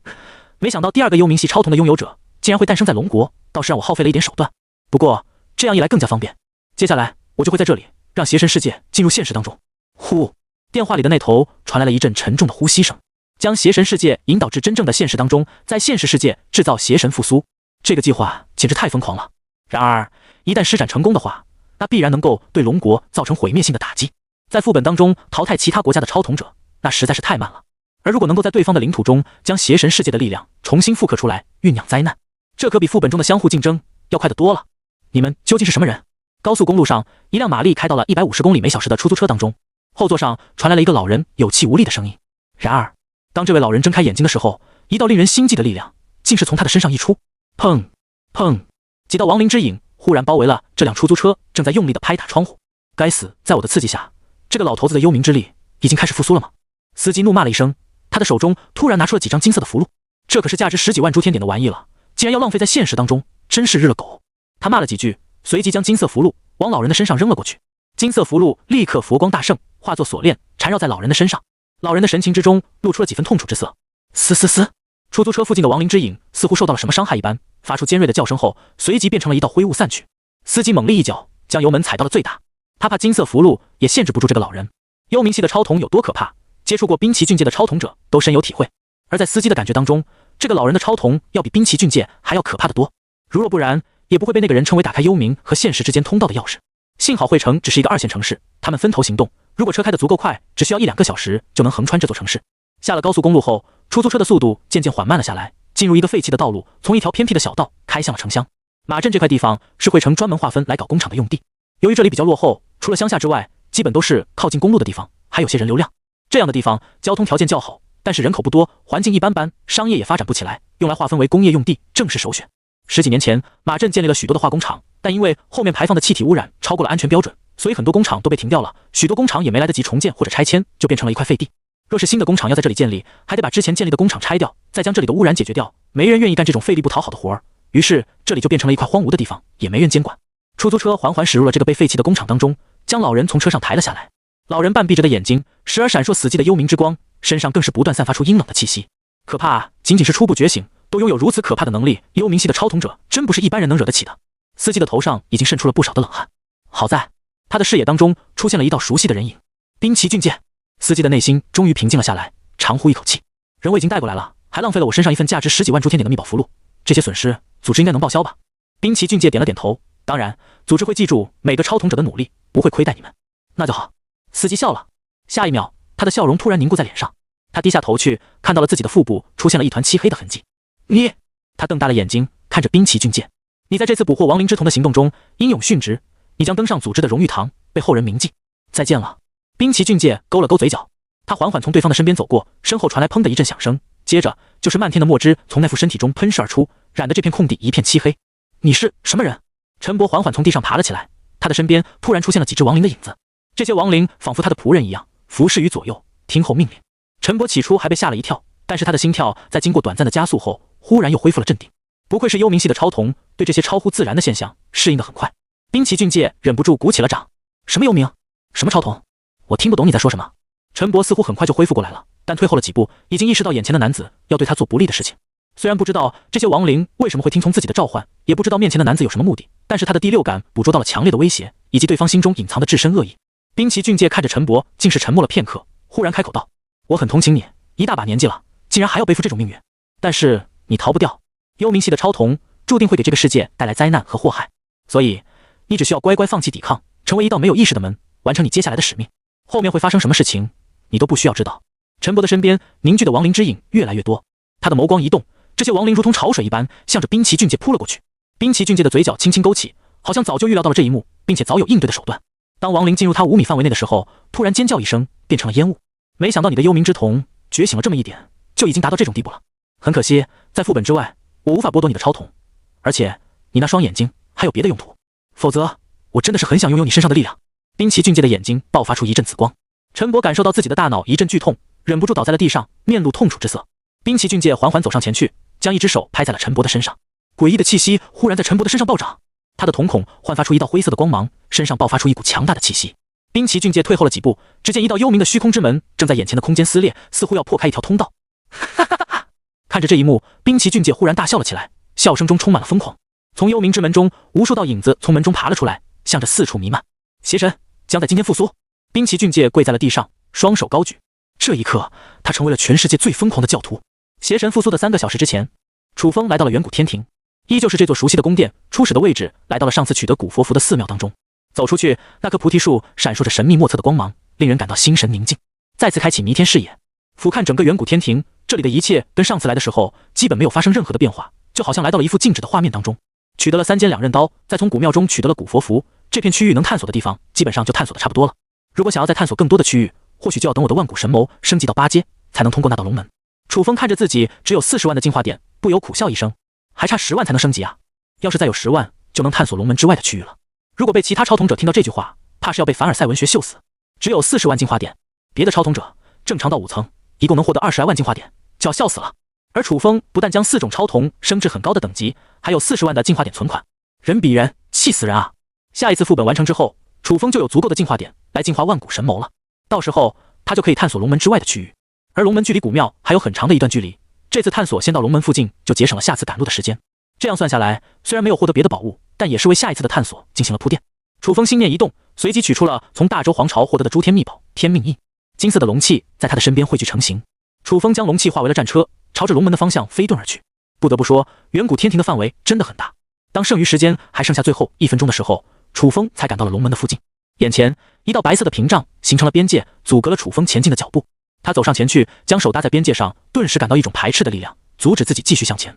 没想到第二个幽冥系超童的拥有者竟然会诞生在龙国，倒是让我耗费了一点手段。不过这样一来更加方便，接下来我就会在这里让邪神世界进入现实当中。呼，电话里的那头传来了一阵沉重的呼吸声。将邪神世界引导至真正的现实当中，在现实世界制造邪神复苏。这个计划简直太疯狂了。然而，一旦施展成功的话，那必然能够对龙国造成毁灭性的打击。在副本当中淘汰其他国家的超统者，那实在是太慢了。而如果能够在对方的领土中将邪神世界的力量重新复刻出来，酝酿灾难，这可比副本中的相互竞争要快得多了。你们究竟是什么人？高速公路上，一辆马力开到了150公里每小时的出租车当中，后座上传来了一个老人有气无力的声音。然而，当这位老人睁开眼睛的时候，一道令人心悸的力量竟是从他的身上溢出。砰砰，几道亡灵之影忽然包围了这辆出租车，正在用力地拍打窗户。该死，在我的刺激下，这个老头子的幽冥之力已经开始复苏了吗？司机怒骂了一声，他的手中突然拿出了几张金色的符箓，这可是价值10几万诸天点的玩意了，竟然要浪费在现实当中，真是日了狗。他骂了几句，随即将金色符箓往老人的身上扔了过去。金色符箓立刻佛光大盛，化作锁链缠绕在老人的身上。老人的神情之中露出了几分痛楚之色。嘶嘶嘶，出租车附近的亡灵之影似乎受到了什么伤害一般，发出尖锐的叫声后，随即变成了一道灰雾散去。司机猛力一脚将油门踩到了最大，他怕金色符箓也限制不住这个老人。幽冥系的超统有多可怕，接触过冰崎境界的超统者都深有体会。而在司机的感觉当中，这个老人的超统要比冰崎境界还要可怕得多。如若不然，也不会被那个人称为打开幽冥和现实之间通道的钥匙。幸好惠城只是一个2线城市，他们分头行动，如果车开得足够快，只需要1-2个小时就能横穿这座城市。下了高速公路后，出租车的速度渐渐缓慢了下来，进入一个废弃的道路，从一条偏僻的小道开向了城乡。马镇这块地方是惠城专门划分来搞工厂的用地，由于这里比较落后，除了乡下之外，基本都是靠近公路的地方，还有些人流量。这样的地方交通条件较好，但是人口不多，环境一般般，商业也发展不起来，用来划分为工业用地正是首选。10几年前，马镇建立了许多的化工厂，但因为后面排放的气体污染超过了安全标准，所以很多工厂都被停掉了，许多工厂也没来得及重建或者拆迁，就变成了一块废地。若是新的工厂要在这里建立，还得把之前建立的工厂拆掉，再将这里的污染解决掉，没人愿意干这种费力不讨好的活儿，于是这里就变成了一块荒芜的地方，也没人监管。出租车缓缓驶入了这个被废弃的工厂当中，将老人从车上抬了下来。老人半闭着的眼睛，时而闪烁死寂的幽冥之光，身上更是不断散发出阴冷的气息。可怕，仅仅是初步觉醒，都拥有如此可怕的能力，幽冥系的超统者真不是一般人能惹得起的。司机的头上已经渗出了不少的冷汗。好在他的视野当中出现了一道熟悉的人影，冰崎俊介。司机的内心终于平静了下来，长呼一口气。人我已经带过来了，还浪费了我身上一份价值10几万诸天点的秘宝符箓，这些损失组织应该能报销吧？冰崎俊介点了点头，当然，组织会记住每个超统者的努力，不会亏待你们。那就好。司机笑了，下一秒，他的笑容突然凝固在脸上。他低下头去，看到了自己的腹部出现了一团漆黑的痕迹。你，他瞪大了眼睛看着冰崎俊介，你在这次捕获亡灵之瞳的行动中英勇殉职，你将登上组织的荣誉堂，被后人铭记。再见了。冰崎俊介勾了勾嘴角，他缓缓从对方的身边走过，身后传来砰的一阵响声，接着就是漫天的墨汁从那副身体中喷射而出，染得这片空地一片漆黑。你是什么人？陈伯缓缓从地上爬了起来，他的身边突然出现了几只亡灵的影子，这些亡灵仿佛他的仆人一样，服侍于左右，听候命令。陈伯起初还被吓了一跳，但是他的心跳在经过短暂的加速后，忽然又恢复了镇定。不愧是幽冥系的超童，对这些超乎自然的现象适应得很快。冰崎俊介忍不住鼓起了掌。什么幽冥？什么超童？我听不懂你在说什么。陈伯似乎很快就恢复过来了，但退后了几步，已经意识到眼前的男子要对他做不利的事情。虽然不知道这些亡灵为什么会听从自己的召唤，也不知道面前的男子有什么目的，但是他的第六感捕捉到了强烈的威胁，以及对方心中隐藏的至深恶意。冰崎俊介看着陈伯，竟是沉默了片刻，忽然开口道：我很同情你，一大把年纪了，竟然还要背负这种命运，但是你逃不掉。幽冥系的超童注定会给这个世界带来灾难和祸害，所以你只需要乖乖放弃抵抗，成为一道没有意识的门，完成你接下来的使命。后面会发生什么事情，你都不需要知道。陈伯的身边凝聚的亡灵之影越来越多，他的眸光一动，这些亡灵如同潮水一般向着冰崎俊介扑了过去。冰崎俊介的嘴角轻轻勾起，好像早就预料到了这一幕，并且早有应对的手段。当亡灵进入他5米范围内的时候，突然尖叫一声，变成了烟雾。没想到你的幽冥之瞳觉醒了这么一点，就已经达到这种地步了。很可惜，在副本之外，我无法剥夺你的超瞳，而且你那双眼睛还有别的用途，否则我真的是很想拥有你身上的力量。冰崎俊介的眼睛爆发出一阵紫光，陈伯感受到自己的大脑一阵剧痛，忍不住倒在了地上，面露痛楚之色。冰崎俊介缓缓走上前去，将一只手拍在了陈伯的身上。诡异的气息忽然在陈伯的身上暴涨，他的瞳孔焕发出一道灰色的光芒，身上爆发出一股强大的气息。冰崎俊介退后了几步，只见一道幽冥的虚空之门正在眼前的空间撕裂，似乎要破开一条通道。哈哈哈！看着这一幕，冰崎俊介忽然大笑了起来，笑声中充满了疯狂。从幽冥之门中，无数道影子从门中爬了出来，向着四处弥漫。邪神将在今天复苏。冰崎俊介跪在了地上，双手高举。这一刻，他成为了全世界最疯狂的教徒。邪神复苏的3个小时之前，楚风来到了远古天庭，依旧是这座熟悉的宫殿，初始的位置来到了上次取得古佛符的寺庙当中。走出去，那棵菩提树闪烁着神秘莫测的光芒，令人感到心神宁静。再次开启弥天视野，俯瞰整个远古天庭，这里的一切跟上次来的时候基本没有发生任何的变化，就好像来到了一幅静止的画面当中。取得了3尖2刃刀，再从古庙中取得了古佛符，这片区域能探索的地方基本上就探索的差不多了。如果想要再探索更多的区域，或许就要等我的万古神谋升级到8阶，才能通过那道龙门。楚风看着自己只有40万的进化点，不由苦笑一声，还差10万才能升级啊！要是再有10万，就能探索龙门之外的区域了。如果被其他超统者听到这句话，怕是要被凡尔赛文学秀死。只有40万进化点，别的超统者正常到5层，一共能获得20来万进化点，就要笑死了。而楚风不但将4种超瞳升至很高的等级，还有40万的进化点存款，人比人，气死人啊！下一次副本完成之后，楚风就有足够的进化点来进化万古神谋了。到时候他就可以探索龙门之外的区域，而龙门距离古庙还有很长的一段距离。这次探索先到龙门附近，就节省了下次赶路的时间。这样算下来，虽然没有获得别的宝物，但也是为下一次的探索进行了铺垫。楚风心念一动，随即取出了从大周皇朝获得的诸天秘宝天命印，金色的龙气在他的身边汇聚成型。楚风将龙气化为了战车，朝着龙门的方向飞遁而去。不得不说，远古天庭的范围真的很大。当剩余时间还剩下最后1分钟的时候，楚风才赶到了龙门的附近。眼前一道白色的屏障形成了边界，阻隔了楚风前进的脚步。他走上前去，将手搭在边界上，顿时感到一种排斥的力量，阻止自己继续向前。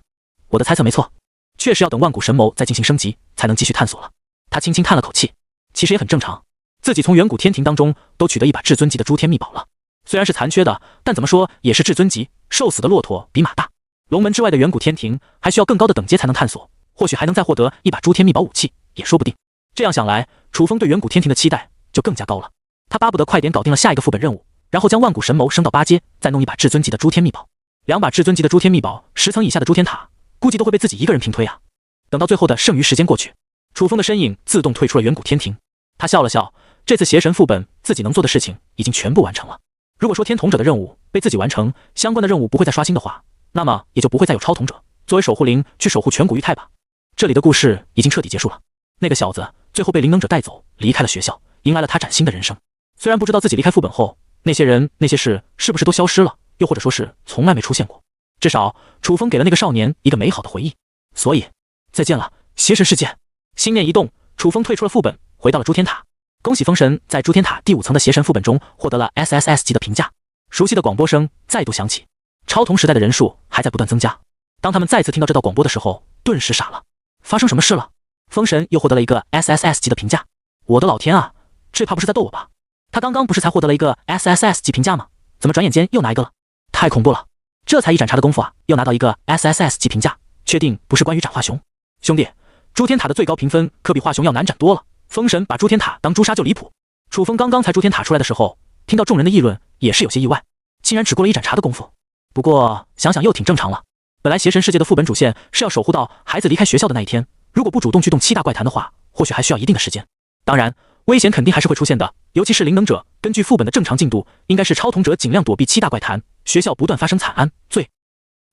我的猜测没错，确实要等万古神谋再进行升级，才能继续探索了。他轻轻叹了口气，其实也很正常，自己从远古天庭当中都取得一把至尊级的诸天秘宝了，虽然是残缺的，但怎么说也是至尊级，瘦死的骆驼比马大。龙门之外的远古天庭还需要更高的等阶才能探索，或许还能再获得一把诸天秘宝武器，也说不定。这样想来，楚风对远古天庭的期待就更加高了。他巴不得快点搞定了下一个副本任务，然后将万古神谋升到8阶，再弄一把至尊级的诸天秘宝。2把至尊级的诸天秘宝，10层以下的诸天塔，估计都会被自己一个人平推啊。等到最后的剩余时间过去，楚风的身影自动退出了远古天庭。他笑了笑，这次邪神副本自己能做的事情已经全部完成了。如果说天统者的任务被自己完成，相关的任务不会再刷新的话，那么也就不会再有超统者作为守护灵去守护全古玉泰吧。这里的故事已经彻底结束了。那个小子最后被灵能者带走，离开了学校，迎来了他崭新的人生。虽然不知道自己离开副本后，那些人那些事是不是都消失了，又或者说是从来没出现过，至少楚风给了那个少年一个美好的回忆。所以再见了，邪神世界。心念一动，楚风退出了副本，回到了诸天塔。恭喜风神在诸天塔第5层的邪神副本中获得了 SSS 级的评价。熟悉的广播声再度响起，超童时代的人数还在不断增加。当他们再次听到这道广播的时候，顿时傻了。发生什么事了？风神又获得了一个 SSS 级的评价。我的老天啊，这怕不是在逗我吧？他刚刚不是才获得了一个 SSS 级评价吗？怎么转眼间又拿一个了？太恐怖了！这才一盏茶的功夫啊，又拿到一个 SSS 级评价，确定不是关于斩华雄？兄弟，诸天塔的最高评分可比华雄要难斩多了。风神把诸天塔当朱砂就离谱。楚风刚刚才诸天塔出来的时候，听到众人的议论，也是有些意外，竟然只过了一盏茶的功夫。不过想想又挺正常了。本来邪神世界的副本主线是要守护到孩子离开学校的那一天，如果不主动去动7大怪坛的话，或许还需要一定的时间。当然，危险肯定还是会出现的，尤其是灵能者。根据副本的正常进度，应该是超统者尽量躲避7大怪坛，学校不断发生惨案罪。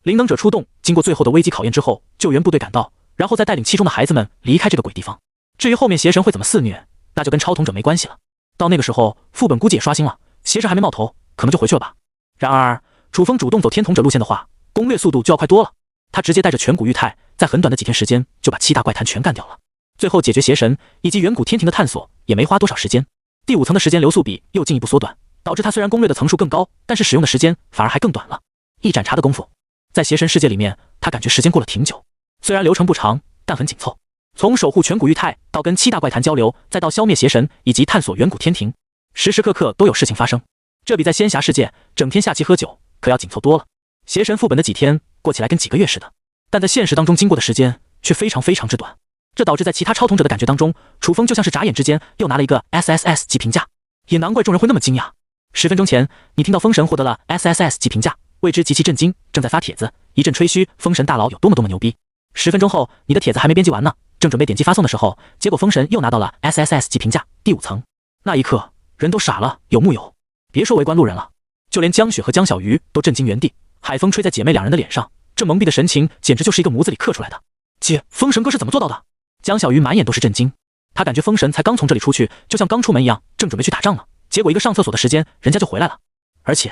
灵能者出动，经过最后的危机考验之后，救援部队赶到，然后再带领其中的孩子们离开这个鬼地方。至于后面邪神会怎么肆虐，那就跟超统者没关系了。到那个时候，副本估计也刷新了，邪神还没冒头，可能就回去了吧。然而，楚风主动走天统者路线的话，攻略速度就要快多了。他直接带着全古玉泰，在很短的几天时间就把7大怪坛全干掉了。最后解决邪神以及远古天庭的探索也没花多少时间。第5层的时间流速比又进一步缩短，导致他虽然攻略的层数更高，但是使用的时间反而还更短了。一盏茶的功夫，在邪神世界里面，他感觉时间过了挺久。虽然流程不长，但很紧凑。从守护全古玉泰到跟7大怪坛交流，再到消灭邪神以及探索远古天庭，时时刻刻都有事情发生。这比在仙侠世界整天下棋喝酒可要紧凑多了。邪神副本的几天过起来跟几个月似的，但在现实当中经过的时间却非常非常之短。这导致在其他超统者的感觉当中，楚风就像是眨眼之间又拿了一个 SSS 级评价，也难怪众人会那么惊讶。10分钟前，你听到风神获得了 SSS 级评价，为之极其震惊，正在发帖子，一阵吹嘘风神大佬有多么牛逼。10分钟后，你的帖子还没编辑完呢，正准备点击发送的时候，结果风神又拿到了 SSS 级评价第5层。那一刻，人都傻了，有木有？别说围观路人了，就连江雪和江小鱼都震惊原地。海风吹在姐妹两人的脸上，这蒙蔽的神情简直就是一个模子里刻出来的。姐，风神哥是怎么做到的？江小鱼满眼都是震惊，他感觉风神才刚从这里出去，就像刚出门一样，正准备去打仗呢，结果一个上厕所的时间，人家就回来了。而且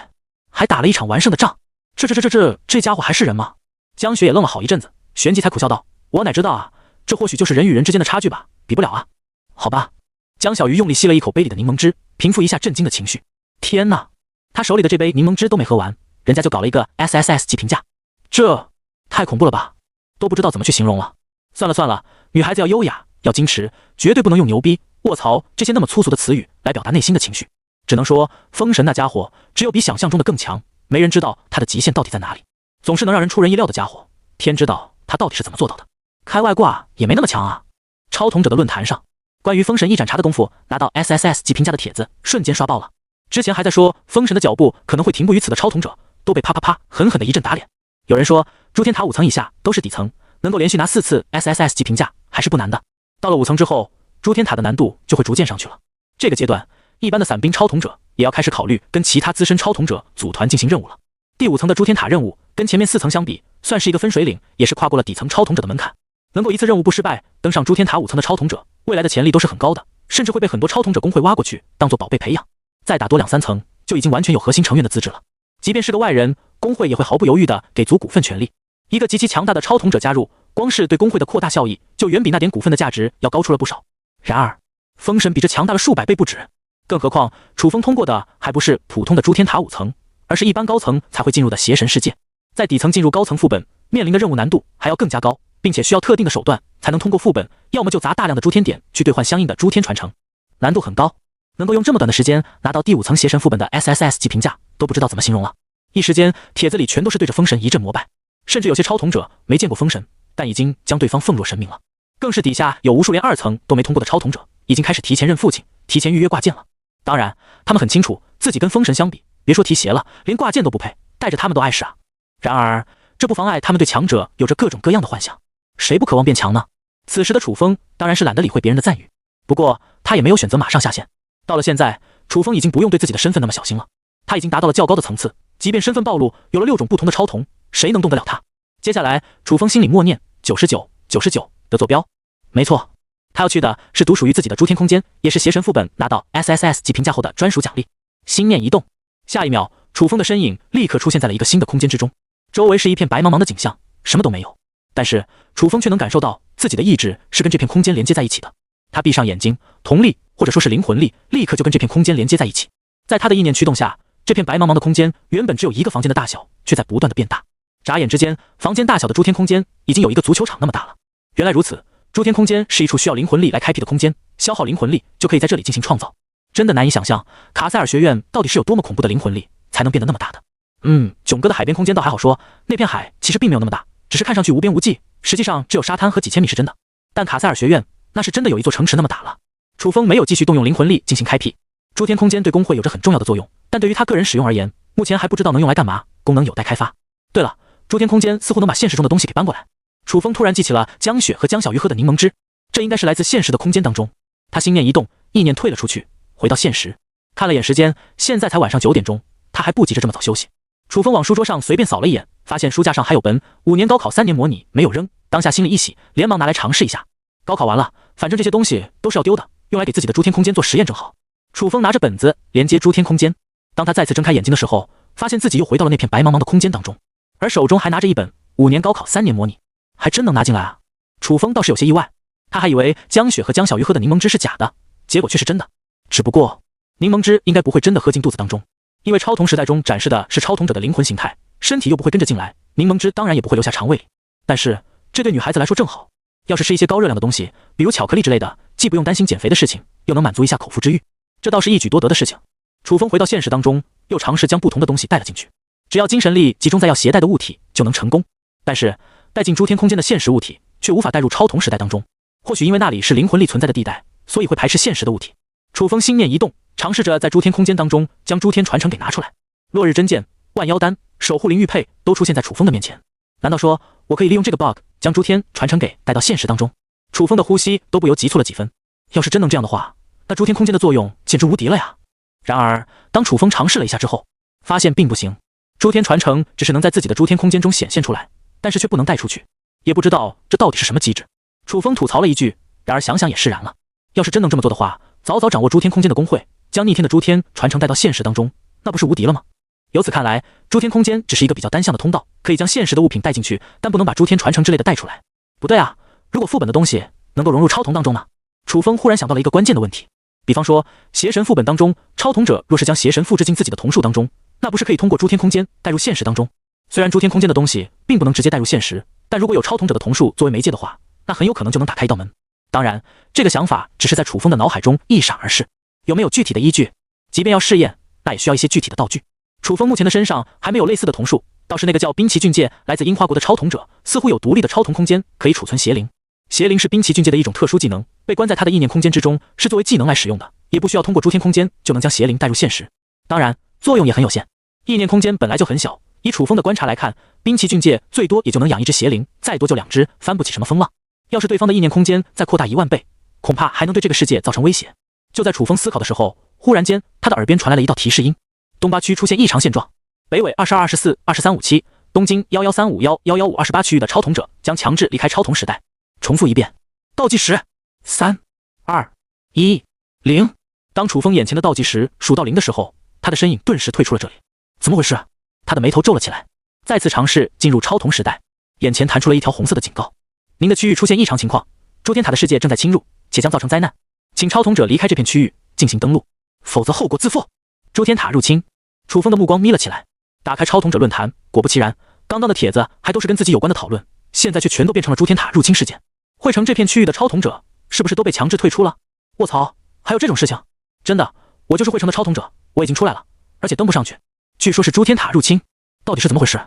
还打了一场完胜的仗。这家伙还是人吗？江雪也愣了好一阵子，旋即才苦笑道：“我哪知道啊，这或许就是人与人之间的差距吧，比不了啊。”好吧。江小鱼用力吸了一口杯里的柠檬汁，平复一下震惊的情绪。天哪，他手里的这杯柠檬汁都没喝完，人家就搞了一个 SSS 级评价，这太恐怖了吧，都不知道怎么去形容了。算了，女孩子要优雅，要矜持，绝对不能用牛逼、卧槽这些那么粗俗的词语来表达内心的情绪。只能说，风神那家伙只有比想象中的更强，没人知道他的极限到底在哪里。总是能让人出人意料的家伙，天知道他到底是怎么做到的。开外挂也没那么强啊。超统者的论坛上，关于风神一盏茶的功夫拿到 SSS 级评价的帖子瞬间刷爆了。之前还在说风神的脚步可能会停步于此的超统者，都被啪啪啪狠狠的一阵打脸。有人说诸天塔5层以下都是底层，能够连续拿4次 SSS 级评价还是不难的。到了5层之后，诸天塔的难度就会逐渐上去了。这个阶段，一般的散兵超统者也要开始考虑跟其他资深超统者组团进行任务了。第5层的诸天塔任务跟前面4层相比，算是一个分水岭，也是跨过了底层超统者的门槛。能够一次任务不失败登上诸天塔5层的超统者，未来的潜力都是很高的，甚至会被很多超统者工会挖过去当做宝贝培养。再打多2-3层，就已经完全有核心成员的资质了。即便是个外人，工会也会毫不犹豫地给足股份权利。一个极其强大的超统者加入，光是对工会的扩大效益，就远比那点股份的价值要高出了不少。然而，风神比这强大了数百倍不止。更何况，楚风通过的还不是普通的诸天塔5层，而是一般高层才会进入的邪神世界。在底层进入高层副本，面临的任务难度还要更加高，并且需要特定的手段才能通过副本，要么就砸大量的诸天点去兑换相应的诸天传承，难度很高。能够用这么短的时间拿到第5层邪神副本的 SSS 级评价，都不知道怎么形容了。一时间，帖子里全都是对着风神一阵膜拜，甚至有些超统者没见过风神，但已经将对方奉若神明了。更是底下有无数连2层都没通过的超统者，已经开始提前认父亲，提前预约挂件了。当然，他们很清楚自己跟风神相比，别说提鞋了，连挂件都不配，带着他们都碍事啊。然而，这不妨碍他们对强者有着各种各样的幻想。谁不渴望变强呢？此时的楚风当然是懒得理会别人的赞誉，不过他也没有选择马上下线。到了现在，楚风已经不用对自己的身份那么小心了，他已经达到了较高的层次，即便身份暴露，有了6种不同的超同，谁能动得了他？接下来，楚风心里默念99的坐标。没错，他要去的是独属于自己的诸天空间，也是邪神副本拿到 SSS 级评价后的专属奖励。心念一动，下一秒，楚风的身影立刻出现在了一个新的空间之中，周围是一片白茫茫的景象，什么都没有。但是楚风却能感受到自己的意志是跟这片空间连接在一起的。他闭上眼睛，瞳力或者说是灵魂力立刻就跟这片空间连接在一起。在他的意念驱动下，这片白茫茫的空间原本只有一个房间的大小，却在不断的变大。眨眼之间，房间大小的诸天空间已经有一个足球场那么大了。原来如此，诸天空间是一处需要灵魂力来开辟的空间，消耗灵魂力就可以在这里进行创造。真的难以想象卡塞尔学院到底是有多么恐怖的灵魂力才能变得那么大的。囧哥的海边空间倒还好说，那片海其实并没有那么大，只是看上去无边无际，实际上只有沙滩和几千米是真的。但卡塞尔学院那是真的有一座城池那么大了。楚风没有继续动用灵魂力进行开辟。诸天空间对工会有着很重要的作用，但对于他个人使用而言，目前还不知道能用来干嘛，功能有待开发。对了，诸天空间似乎能把现实中的东西给搬过来。楚风突然记起了江雪和江小鱼喝的柠檬汁，这应该是来自现实的空间当中。他心念一动，意念退了出去，回到现实。看了眼时间，现在才晚上9点钟，他还不急着这么早休息。楚风往书桌上随便扫了一眼，发现书架上还有本5年高考3年模拟没有扔，当下心里一喜，连忙拿来尝试一下。高考完了，反正这些东西都是要丢的，用来给自己的诸天空间做实验正好。楚风拿着本子连接诸天空间，当他再次睁开眼睛的时候，发现自己又回到了那片白茫茫的空间当中，而手中还拿着一本5年高考3年模拟，还真能拿进来啊！楚风倒是有些意外，他还以为江雪和江小鱼喝的柠檬汁是假的，结果却是真的。只不过柠檬汁应该不会真的喝进肚子当中，因为超童时代中展示的是超童者的灵魂形态，身体又不会跟着进来，柠檬汁当然也不会留下肠胃里。但是这对女孩子来说正好，要是吃一些高热量的东西，比如巧克力之类的，既不用担心减肥的事情，又能满足一下口腹之欲，这倒是一举多得的事情。楚风回到现实当中，又尝试将不同的东西带了进去，只要精神力集中在要携带的物体就能成功。但是带进诸天空间的现实物体却无法带入超童时代当中，或许因为那里是灵魂力存在的地带，所以会排斥现实的物体。楚风心念一动，尝试着在诸天空间当中将诸天传承给拿出来。落日真剑、万妖丹、守护灵玉佩都出现在楚风的面前。难道说我可以利用这个 bug 将诸天传承给带到现实当中？楚风的呼吸都不由急促了几分。要是真能这样的话，那诸天空间的作用简直无敌了呀！然而当楚风尝试了一下之后，发现并不行。诸天传承只是能在自己的诸天空间中显现出来，但是却不能带出去，也不知道这到底是什么机制。楚风吐槽了一句，然而想想也释然了。要是真能这么做的话，早早掌握诸天空间的工会，将逆天的诸天传承带到现实当中，那不是无敌了吗？由此看来，诸天空间只是一个比较单向的通道，可以将现实的物品带进去，但不能把诸天传承之类的带出来。不对啊，如果副本的东西能够融入超瞳当中呢？楚风忽然想到了一个关键的问题。比方说，邪神副本当中，超瞳者若是将邪神复制进自己的瞳术当中，那不是可以通过诸天空间带入现实当中？虽然诸天空间的东西并不能直接带入现实，但如果有超瞳者的瞳术作为媒介的话，那很有可能就能打开一道门。当然，这个想法只是在楚风的脑海中一闪而逝，有没有具体的依据？即便要试验，那也需要一些具体的道具。楚风目前的身上还没有类似的瞳术，倒是那个叫冰崎俊介来自樱花国的超瞳者，似乎有独立的超瞳空间可以储存邪灵。邪灵是冰崎俊介的一种特殊技能，被关在他的意念空间之中，是作为技能来使用的，也不需要通过诸天空间就能将邪灵带入现实。当然，作用也很有限。意念空间本来就很小，以楚风的观察来看，冰崎俊介最多也就能养一只邪灵，再多就2只，翻不起什么风浪。要是对方的意念空间再扩大1万倍，恐怕还能对这个世界造成威胁。就在楚风思考的时候，忽然间他的耳边传来了一道提示音：东八区出现异常现状，北纬22、24、2357，东经11351、11528区域的超瞳者将强制离开超瞳时代。重复一遍，倒计时，3、2、1、0。当楚风眼前的倒计时数到0的时候，他的身影顿时退出了这里。怎么回事？他的眉头皱了起来，再次尝试进入超瞳时代，眼前弹出了一条红色的警告：您的区域出现异常情况，诸天塔的世界正在侵入，且将造成灾难，请超瞳者离开这片区域进行登陆，否则后果自负。诸天塔入侵，楚风的目光眯了起来，打开超瞳者论坛，果不其然，刚刚的帖子还都是跟自己有关的讨论，现在却全都变成了诸天塔入侵事件。汇成这片区域的超瞳者是不是都被强制退出了？卧槽，还有这种事情？真的，我就是汇成的超瞳者，我已经出来了，而且登不上去。据说是诸天塔入侵，到底是怎么回事？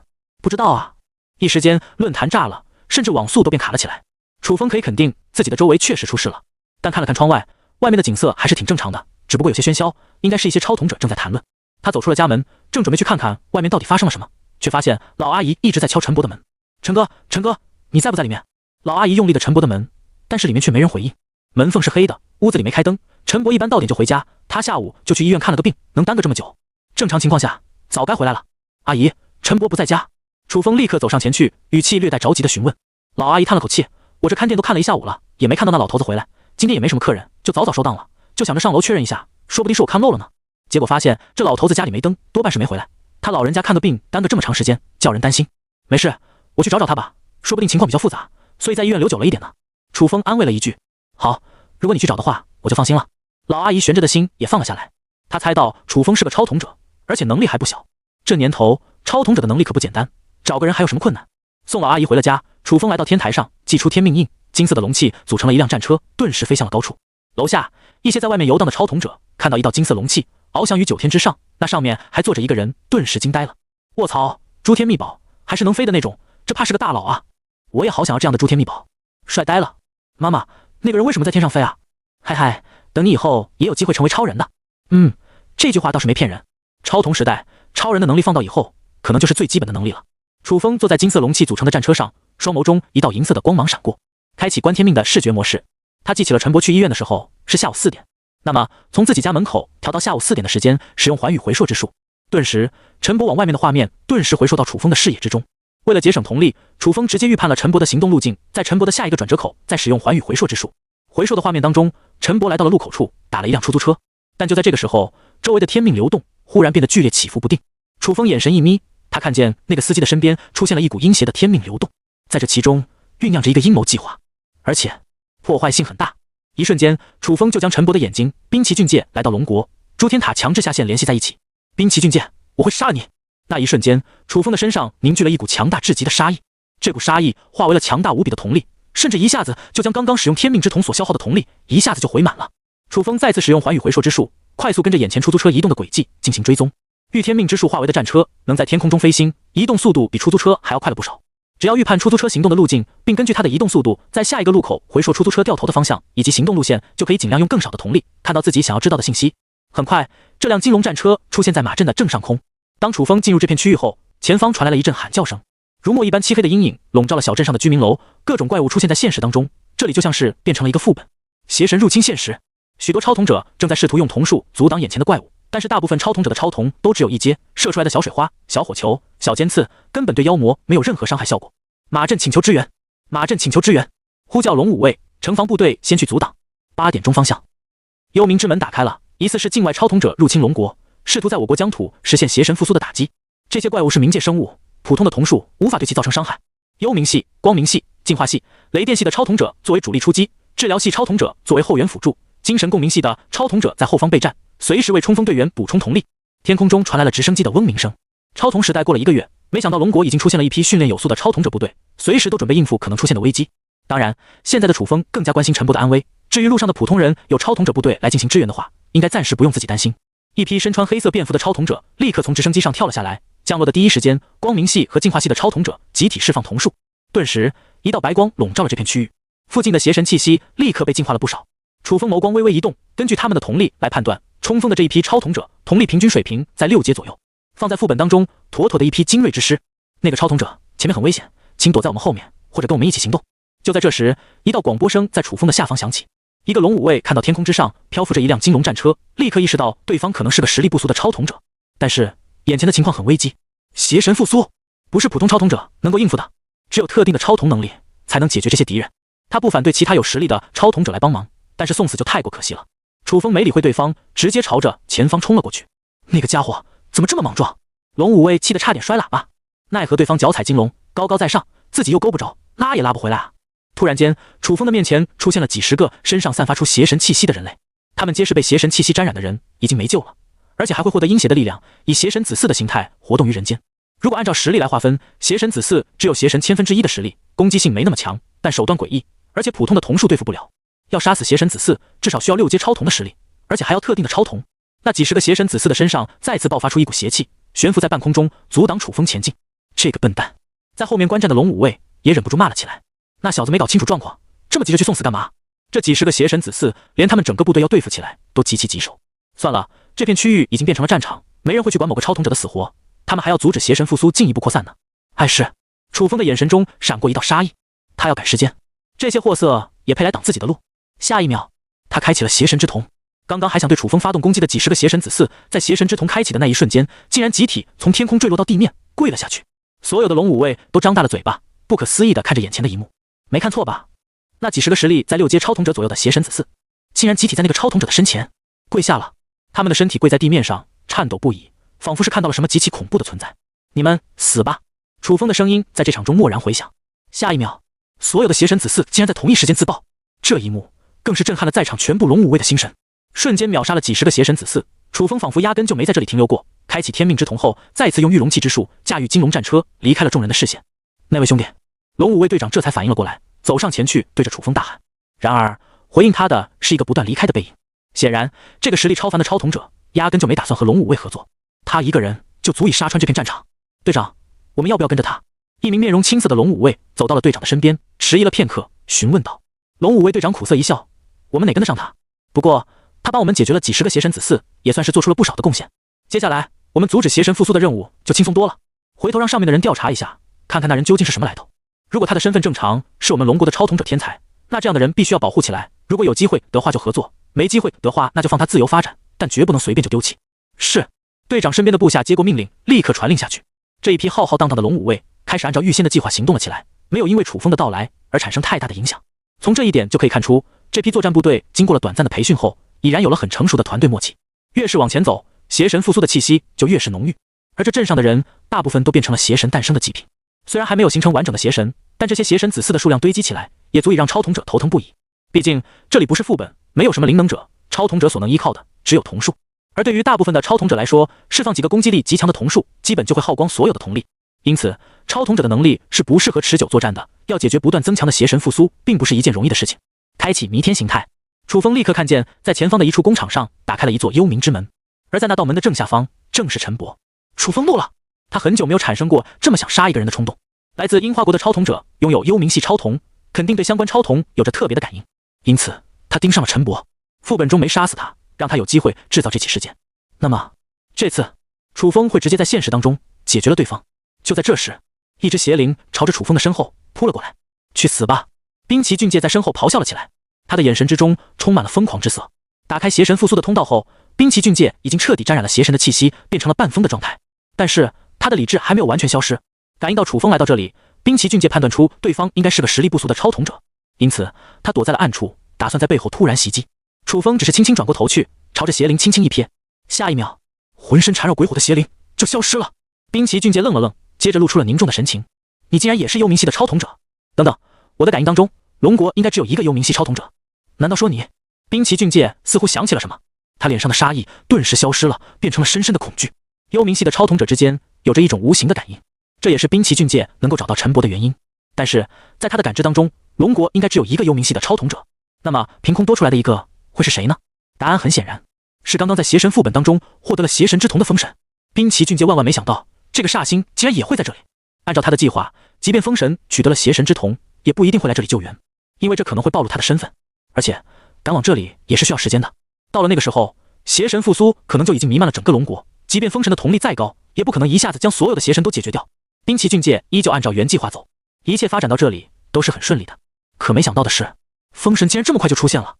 不知道啊。一时间论坛炸了，甚至网速都变卡了起来。楚风可以肯定自己的周围确实出事了，但看了看窗外，外面的景色还是挺正常的，只不过有些喧嚣，应该是一些超瞳者正在谈论。他走出了家门，正准备去看看外面到底发生了什么，却发现老阿姨一直在敲陈博的门。陈哥，陈哥，你在不在里面？老阿姨用力的陈博的门，但是里面却没人回应。门缝是黑的，屋子里没开灯。陈博一般到点就回家，他下午就去医院看了个病，能耽搁这么久？正常情况下早该回来了。阿姨，陈博不在家。楚风立刻走上前去，语气略带着急的询问。老阿姨叹了口气，我这看店都看了一下午了，也没看到那老头子回来，今天也没什么客人，就早早收档了，就想着上楼确认一下，说不定是我看漏了呢。结果发现这老头子家里没灯，多半是没回来。他老人家看个病耽搁这么长时间，叫人担心。没事，我去找找他吧，说不定情况比较复杂，所以在医院留久了一点呢。楚风安慰了一句。好，如果你去找的话，我就放心了。老阿姨悬着的心也放了下来。她猜到楚风是个超瞳者，而且能力还不小。这年头，超瞳者的能力可不简单，找个人还有什么困难？送老阿姨回了家，楚风来到天台上，祭出天命印，金色的龙气组成了一辆战车，顿时飞向了高处。楼下，一些在外面游荡的超瞳者看到一道金色龙气翱翔于9天之上，那上面还坐着一个人，顿时惊呆了。卧槽，诸天秘宝，还是能飞的那种，这怕是个大佬啊！我也好想要这样的诸天秘宝，帅呆了。妈妈，那个人为什么在天上飞啊？嗨嗨，等你以后也有机会成为超人的。这句话倒是没骗人。超瞳时代，超人的能力放到以后，可能就是最基本的能力了。楚风坐在金色龙气组成的战车上，双眸中一道银色的光芒闪过，开启观天命的视觉模式。他记起了陈博去医院的时候是下午4点，那么从自己家门口调到下午4点的时间，使用寰宇回溯之术，顿时陈博往外面的画面顿时回溯到楚风的视野之中。为了节省瞳力，楚风直接预判了陈博的行动路径，在陈博的下一个转折口再使用寰宇回溯之术。回溯的画面当中，陈博来到了路口处，打了一辆出租车。但就在这个时候，周围的天命流动忽然变得剧烈起伏不定。楚风眼神一眯，他看见那个司机的身边出现了一股阴邪的天命流动，在这其中酝酿着一个阴谋计划，而且破坏性很大。一瞬间，楚风就将陈博的眼睛冰崎俊介来到龙国诸天塔强制下线联系在一起。冰崎俊介，我会杀了你！那一瞬间，楚风的身上凝聚了一股强大至极的杀意，这股杀意化为了强大无比的瞳力，甚至一下子就将刚刚使用天命之瞳所消耗的瞳力一下子就回满了。楚风再次使用寰宇回溯之术，快速跟着眼前出租车移动的轨迹进行追踪。御天命之术化为的战车能在天空中飞行，移动速度比出租车还要快了不少。只要预判出租车行动的路径，并根据它的移动速度，在下一个路口回溯出租车掉头的方向以及行动路线，就可以尽量用更少的瞳力看到自己想要知道的信息。很快，这辆金龙战车出现在马镇的正上空。当楚风进入这片区域后，前方传来了一阵喊叫声，如墨一般漆黑的阴影笼罩了小镇上的居民楼，各种怪物出现在现实当中，这里就像是变成了一个副本。邪神入侵现实，许多超瞳者正在试图用瞳术阻挡眼前的怪物，但是大部分超瞳者的超瞳都只有1阶，射出来的小水花、小火球、小尖刺根本对妖魔没有任何伤害效果。马镇请求支援！马镇请求支援！呼叫龙武卫、城防部队先去阻挡。8点钟方向，幽冥之门打开了，疑似是境外超瞳者入侵龙国，试图在我国疆土实现邪神复苏的打击。这些怪物是冥界生物，普通的瞳术无法对其造成伤害。幽冥系、光明系、净化系、雷电系的超统者作为主力出击，治疗系超统者作为后援辅助，精神共鸣系的超统者在后方备战，随时为冲锋队员补充瞳力。天空中传来了直升机的嗡鸣声。超统时代过了1个月，没想到龙国已经出现了一批训练有素的超统者部队，随时都准备应付可能出现的危机。当然，现在的楚风更加关心陈波的安危。至于路上的普通人有超统者部队来进行支援的话，应该暂时不用自己担心。一批身穿黑色便服的超统者立刻从直升机上跳了下来，降落的第一时间，光明系和净化系的超统者集体释放瞳术，顿时一道白光笼罩了这片区域，附近的邪神气息立刻被净化了不少。楚风眸光微微一动，根据他们的瞳力来判断，冲锋的这一批超统者瞳力平均水平在6阶左右，放在副本当中，妥妥的一批精锐之师。那个超统者前面很危险，请躲在我们后面，或者跟我们一起行动。就在这时，一道广播声在楚风的下方响起。一个龙武卫看到天空之上漂浮着一辆金龙战车，立刻意识到对方可能是个实力不俗的超统者。但是眼前的情况很危机，邪神复苏不是普通超统者能够应付的，只有特定的超统能力才能解决这些敌人。他不反对其他有实力的超统者来帮忙，但是送死就太过可惜了。楚风没理会对方，直接朝着前方冲了过去。那个家伙怎么这么莽撞？龙武卫气得差点摔喇叭，奈何对方脚踩金龙，高高在上，自己又勾不着，拉也拉不回来啊！突然间，楚风的面前出现了几十个身上散发出邪神气息的人类，他们皆是被邪神气息沾染的人，已经没救了，而且还会获得阴邪的力量，以邪神子嗣的形态活动于人间。如果按照实力来划分，邪神子嗣只有邪神1/1000的实力，攻击性没那么强，但手段诡异，而且普通的瞳术对付不了。要杀死邪神子嗣，至少需要6阶超瞳的实力，而且还要特定的超瞳。那几十个邪神子嗣的身上再次爆发出一股邪气，悬浮在半空中，阻挡楚风前进。这个笨蛋！在后面观战的龙武卫也忍不住骂了起来。那小子没搞清楚状况，这么急着去送死干嘛？这几十个邪神子嗣，连他们整个部队要对付起来都极其棘手。算了，这片区域已经变成了战场，没人会去管某个超统者的死活，他们还要阻止邪神复苏进一步扩散呢。碍事！楚风的眼神中闪过一道杀意，他要赶时间，这些货色也配来挡自己的路？下一秒，他开启了邪神之瞳。刚刚还想对楚风发动攻击的几十个邪神子嗣，在邪神之瞳开启的那一瞬间，竟然集体从天空坠落到地面，跪了下去。所有的龙武卫都张大了嘴巴，不可思议地看着眼前的一幕。没看错吧？那几十个实力在6阶超统者左右的邪神子嗣，竟然集体在那个超统者的身前跪下了。他们的身体跪在地面上，颤抖不已，仿佛是看到了什么极其恐怖的存在。你们死吧！楚风的声音在这场中蓦然回响。下一秒，所有的邪神子嗣竟然在同一时间自爆，这一幕更是震撼了在场全部龙武卫的心神，瞬间秒杀了几十个邪神子嗣。楚风仿佛压根就没在这里停留过，开启天命之瞳后，再次用御龙气之术驾驭金龙战车离开了众人的视线。那位兄弟，龙武卫队长这才反应了过来，走上前去对着楚风大喊。然而回应他的是一个不断离开的背影。显然这个实力超凡的超统者压根就没打算和龙武卫合作，他一个人就足以杀穿这片战场。队长，我们要不要跟着他？一名面容青涩的龙武卫走到了队长的身边，迟疑了片刻，询问道。龙武卫队长苦涩一笑，我们哪跟得上他？不过他帮我们解决了几十个邪神子嗣，也算是做出了不少的贡献。接下来我们阻止邪神复苏的任务就轻松多了，回头让上面的人调查一下，看看那人究竟是什么来头。如果他的身份正常，是我们龙国的超统者天才，那这样的人必须要保护起来。如果有机会的话就合作，没机会的话那就放他自由发展，但绝不能随便就丢弃。是。队长身边的部下接过命令，立刻传令下去。这一批浩浩荡荡的龙武卫开始按照预先的计划行动了起来，没有因为楚风的到来而产生太大的影响。从这一点就可以看出，这批作战部队经过了短暂的培训后，已然有了很成熟的团队默契。越是往前走，邪神复苏的气息就越是浓郁，而这镇上的人大部分都变成了邪神诞生的祭品。虽然还没有形成完整的邪神，但这些邪神子嗣的数量堆积起来，也足以让超统者头疼不已。毕竟这里不是副本，没有什么灵能者，超统者所能依靠的只有瞳术。而对于大部分的超统者来说，释放几个攻击力极强的瞳术，基本就会耗光所有的瞳力。因此，超统者的能力是不适合持久作战的。要解决不断增强的邪神复苏，并不是一件容易的事情。开启弥天形态，楚风立刻看见，在前方的一处工厂上打开了一座幽冥之门，而在那道门的正下方，正是陈博。楚风怒了，他很久没有产生过这么想杀一个人的冲动。来自樱花国的超统者拥有幽冥系超瞳，肯定对相关超瞳有着特别的感应，因此他盯上了陈博。副本中没杀死他，让他有机会制造这起事件。那么这次楚风会直接在现实当中解决了对方。就在这时，一只邪灵朝着楚风的身后扑了过来。去死吧！冰崎俊介在身后咆哮了起来，他的眼神之中充满了疯狂之色。打开邪神复苏的通道后，冰崎俊介已经彻底沾染了邪神的气息，变成了半疯的状态。但是他的理智还没有完全消失。感应到楚风来到这里，冰崎俊介判断出对方应该是个实力不俗的超统者，因此他躲在了暗处，打算在背后突然袭击。楚风只是轻轻转过头去，朝着邪灵轻轻一瞥，下一秒浑身缠绕鬼火的邪灵就消失了。冰崎俊介愣了愣，接着露出了凝重的神情。你竟然也是幽冥系的超统者？等等，我的感应当中，龙国应该只有一个幽冥系超统者，难道说你？冰崎俊介似乎想起了什么，他脸上的杀意顿时消失了，变成了深深的恐惧。幽冥系的超统者之间有着一种无形的感应，这也是冰崎俊介能够找到陈伯的原因。但是在他的感知当中，龙国应该只有一个幽冥系的超统者，那么凭空多出来的一个会是谁呢？答案很显然，是刚刚在邪神副本当中获得了邪神之瞳的封神。冰崎俊介万万没想到，这个煞星竟然也会在这里。按照他的计划，即便封神取得了邪神之瞳，也不一定会来这里救援，因为这可能会暴露他的身份，而且赶往这里也是需要时间的。到了那个时候，邪神复苏可能就已经弥漫了整个龙国，即便封神的瞳力再高，也不可能一下子将所有的邪神都解决掉。冰崎俊介依旧按照原计划走，一切发展到这里都是很顺利的。可没想到的是，封神竟然这么快就出现了。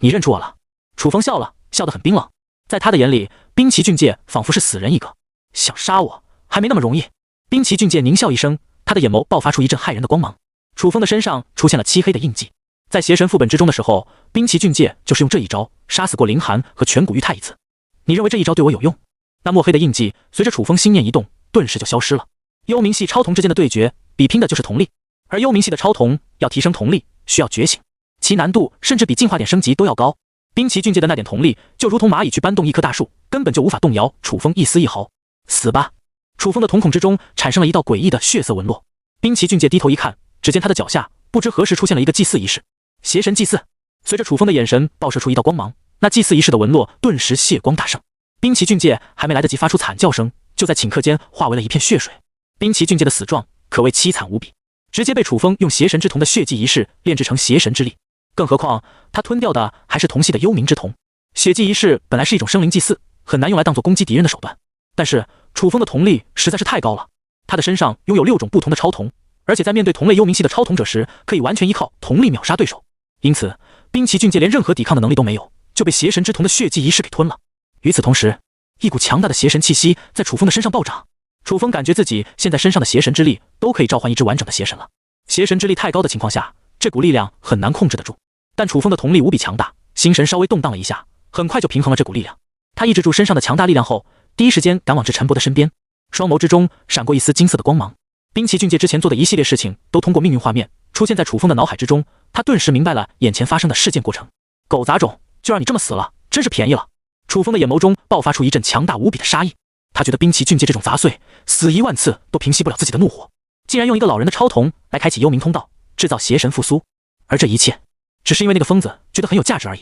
你认出我了？楚风笑了，笑得很冰冷。在他的眼里，冰崎俊介仿佛是死人一个，想杀我还没那么容易。冰崎俊介狞笑一声，他的眼眸爆发出一阵骇人的光芒。楚风的身上出现了漆黑的印记，在邪神副本之中的时候，冰崎俊介就是用这一招杀死过凌寒和全谷玉太一次。你认为这一招对我有用？那墨黑的印记随着楚风心念一动，顿时就消失了。幽冥系超瞳之间的对决，比拼的就是瞳力，而幽冥系的超瞳要提升瞳力，需要觉醒，其难度甚至比进化点升级都要高。冰崎俊介的那点瞳力，就如同蚂蚁去搬动一棵大树，根本就无法动摇楚风一丝一毫。死吧！楚风的瞳孔之中产生了一道诡异的血色纹络。冰崎俊介低头一看，只见他的脚下不知何时出现了一个祭祀仪式，邪神祭祀。随着楚风的眼神爆射出一道光芒，那祭祀仪式的纹络顿时血光大盛。冰崎俊介还没来得及发出惨叫声，就在顷刻间化为了一片血水。冰崎俊介的死状可谓凄惨无比，直接被楚风用邪神之瞳的血祭仪式炼制成邪神之力。更何况他吞掉的还是瞳系的幽冥之瞳。血祭仪式本来是一种生灵祭祀，很难用来当做攻击敌人的手段，但是楚风的瞳力实在是太高了，他的身上拥有6种不同的超瞳，而且在面对同类幽冥系的超瞳者时，可以完全依靠瞳力秒杀对手。因此冰崎俊介连任何抵抗的能力都没有，就被邪神之瞳的血祭仪式给吞了。与此同时，一股强大的邪神气息在楚风的身上暴涨。楚风感觉自己现在身上的邪神之力都可以召唤一只完整的邪神了。邪神之力太高的情况下，这股力量很难控制得住，但楚风的瞳力无比强大，心神稍微动荡了一下，很快就平衡了这股力量。他抑制住身上的强大力量后，第一时间赶往至陈伯的身边，双眸之中闪过一丝金色的光芒。冰崎俊介之前做的一系列事情都通过命运画面出现在楚风的脑海之中，他顿时明白了眼前发生的事件过程。狗杂种，就让你这么死了，真是便宜了。楚风的眼眸中爆发出一阵强大无比的杀意，他觉得冰崎俊介这种杂碎死1万次都平息不了自己的怒火，竟然用一个老人的超瞳来开启幽冥通道，制造邪神复苏。而这一切只是因为那个疯子觉得很有价值而已。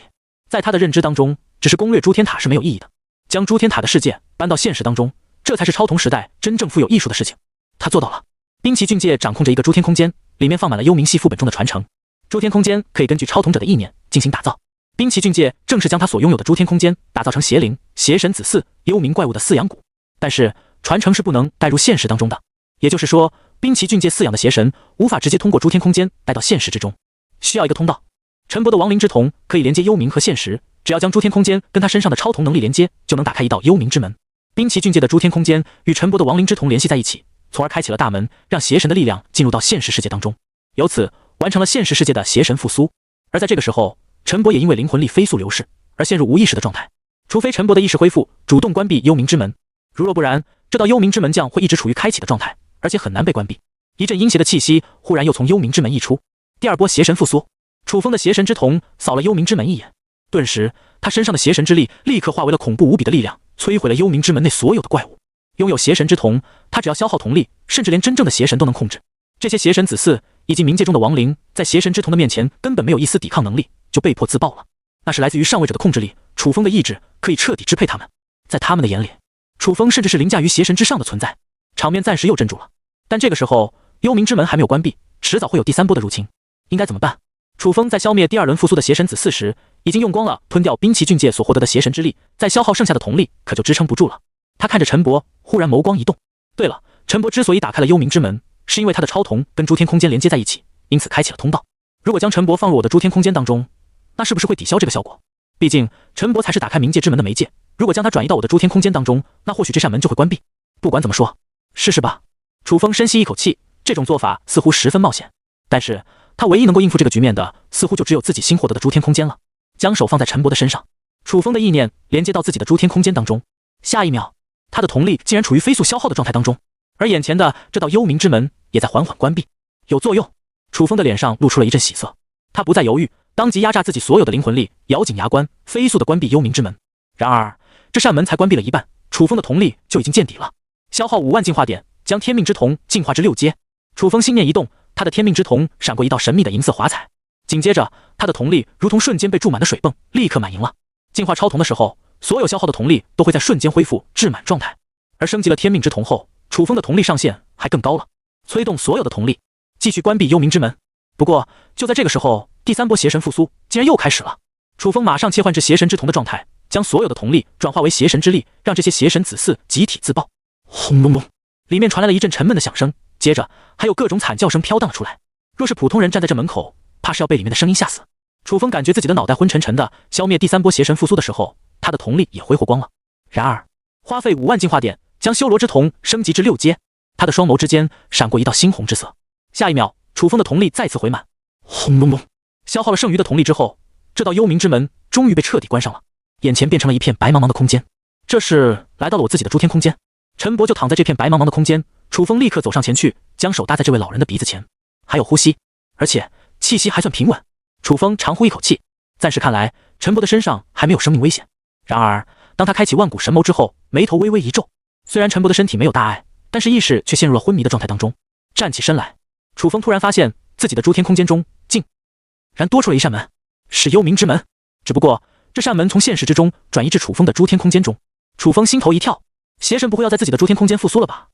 在他的认知当中，只是攻略诸天塔是没有意义的，将诸天塔的世界搬到现实当中，这才是超瞳时代真正富有艺术的事情。他做到了。冰崎俊介掌控着一个诸天空间，里面放满了幽冥系副本中的传承。诸天空间可以根据超瞳者的意念进行打造。冰崎俊介正是将他所拥有的诸天空间打造成邪灵、邪神子嗣、幽冥怪物的饲养谷。但是传承是不能带入现实当中的，也就是说，冰崎俊介饲养的邪神无法直接通过诸天空间带到现实之中，需要一个通道。陈伯的亡灵之瞳可以连接幽冥和现实，只要将诸天空间跟他身上的超瞳能力连接，就能打开一道幽冥之门。冰崎俊介的诸天空间与陈伯的亡灵之瞳联系在一起，从而开启了大门，让邪神的力量进入到现实世界当中，由此完成了现实世界的邪神复苏。而在这个时候，陈伯也因为灵魂力飞速流逝而陷入无意识的状态，除非陈伯的意识恢复，主动关闭幽冥之门，如若不然，这道幽冥之门将会一直处于开启的状态，而且很难被关闭。一阵阴邪的气息忽然又从幽冥之门溢出，第二波邪神复苏。楚风的邪神之瞳扫了幽冥之门一眼，顿时他身上的邪神之力立刻化为了恐怖无比的力量，摧毁了幽冥之门内所有的怪物。拥有邪神之瞳，他只要消耗瞳力，甚至连真正的邪神都能控制。这些邪神子嗣以及冥界中的亡灵，在邪神之瞳的面前根本没有一丝抵抗能力，就被迫自爆了。那是来自于上位者的控制力，楚风的意志可以彻底支配他们。在他们的眼里，楚风甚至是凌驾于邪神之上的存在。场面暂时又镇住了，但这个时候幽冥之门还没有关闭，迟早会有第3波的入侵，应该怎么办？楚风在消灭第2轮复苏的邪神子嗣时，已经用光了吞掉冰崎俊介所获得的邪神之力，再消耗剩下的瞳力可就支撑不住了。他看着陈伯，忽然眸光一动。对了，陈伯之所以打开了幽冥之门，是因为他的超瞳跟诸天空间连接在一起，因此开启了通道。如果将陈伯放入我的诸天空间当中，那是不是会抵消这个效果？毕竟陈伯才是打开冥界之门的媒介，如果将他转移到我的诸天空间当中，那或许这扇门就会关闭。不管怎么说，试试吧。楚风深吸一口气，这种做法似乎十分冒险，但是他唯一能够应付这个局面的，似乎就只有自己新获得的诸天空间了。将手放在陈伯的身上，楚风的意念连接到自己的诸天空间当中，下一秒，他的瞳力竟然处于飞速消耗的状态当中，而眼前的这道幽冥之门也在缓缓关闭。有作用！楚风的脸上露出了一阵喜色，他不再犹豫，当即压榨自己所有的灵魂力，咬紧牙关，飞速的关闭幽冥之门。然而，这扇门才关闭了一半，楚风的瞳力就已经见底了。消耗5万进化点，将天命之瞳进化至6阶。楚风心念一动，他的天命之瞳闪过一道神秘的银色华彩，紧接着他的瞳力如同瞬间被注满的水泵，立刻满盈了。进化超瞳的时候，所有消耗的瞳力都会在瞬间恢复至满状态，而升级了天命之瞳后，楚风的瞳力上限还更高了，催动所有的瞳力，继续关闭幽冥之门。不过就在这个时候，第3波邪神复苏竟然又开始了。楚风马上切换至邪神之瞳的状态，将所有的瞳力转化为邪神之力，让这些邪神子嗣集体自爆。轰隆隆，里面传来了一阵沉闷的响声，接着还有各种惨叫声飘荡了出来。若是普通人站在这门口，怕是要被里面的声音吓死。楚风感觉自己的脑袋昏沉沉的，消灭第3波邪神复苏的时候，他的瞳力也挥霍光了。然而花费5万进化点，将修罗之瞳升级至6阶，他的双眸之间闪过一道猩红之色。下一秒，楚风的瞳力再次回满。轰隆隆，消耗了剩余的瞳力之后，这道幽冥之门终于被彻底关上了，眼前变成了一片白茫茫的空间。这是来到了我自己的诸天空间。陈伯就躺在这片白茫茫的空间，楚风立刻走上前去，将手搭在这位老人的鼻子前，还有呼吸，而且气息还算平稳。楚风长呼一口气，暂时看来陈伯的身上还没有生命危险。然而当他开启万古神眸之后，眉头微微一皱，虽然陈伯的身体没有大碍，但是意识却陷入了昏迷的状态当中。站起身来，楚风突然发现自己的诸天空间中竟然多出了一扇门，是幽冥之门。只不过这扇门从现实之中转移至楚风的诸天空间中。楚风心头一跳，邪神不会要在自己的诸天空间复苏了吧？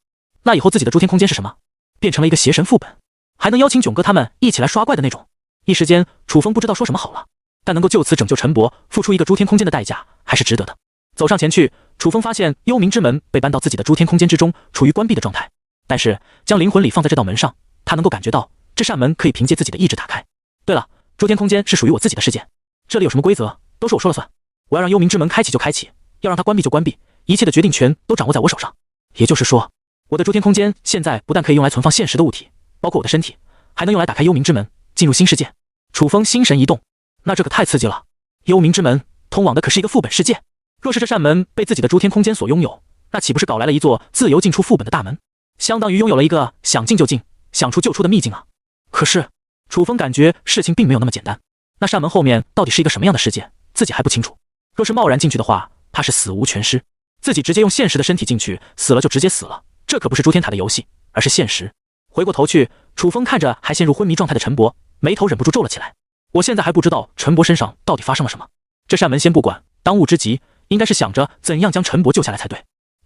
那以后自己的诸天空间是什么？变成了一个邪神副本，还能邀请囧哥他们一起来刷怪的那种。一时间楚风不知道说什么好了，但能够就此拯救陈伯，付出一个诸天空间的代价还是值得的。走上前去，楚风发现幽冥之门被搬到自己的诸天空间之中，处于关闭的状态。但是将灵魂力放在这道门上，他能够感觉到这扇门可以凭借自己的意志打开。对了，诸天空间是属于我自己的世界，这里有什么规则都是我说了算。我要让幽冥之门开启就开启，要让它关闭就关闭，一切的决定权都掌握在我手上。也就是说，我的诸天空间现在不但可以用来存放现实的物体，包括我的身体，还能用来打开幽冥之门，进入新世界。楚风心神一动，那这可太刺激了！幽冥之门通往的可是一个副本世界，若是这扇门被自己的诸天空间所拥有，那岂不是搞来了一座自由进出副本的大门？相当于拥有了一个想进就进、想出就出的秘境啊！可是楚风感觉事情并没有那么简单，那扇门后面到底是一个什么样的世界，自己还不清楚。若是贸然进去的话，怕是死无全尸。自己直接用现实的身体进去，死了就直接死了，这可不是诸天塔的游戏，而是现实。回过头去，楚风看着还陷入昏迷状态的陈伯，眉头忍不住皱了起来。我现在还不知道陈伯身上到底发生了什么，这扇门先不管，当务之急应该是想着怎样将陈伯救下来才对。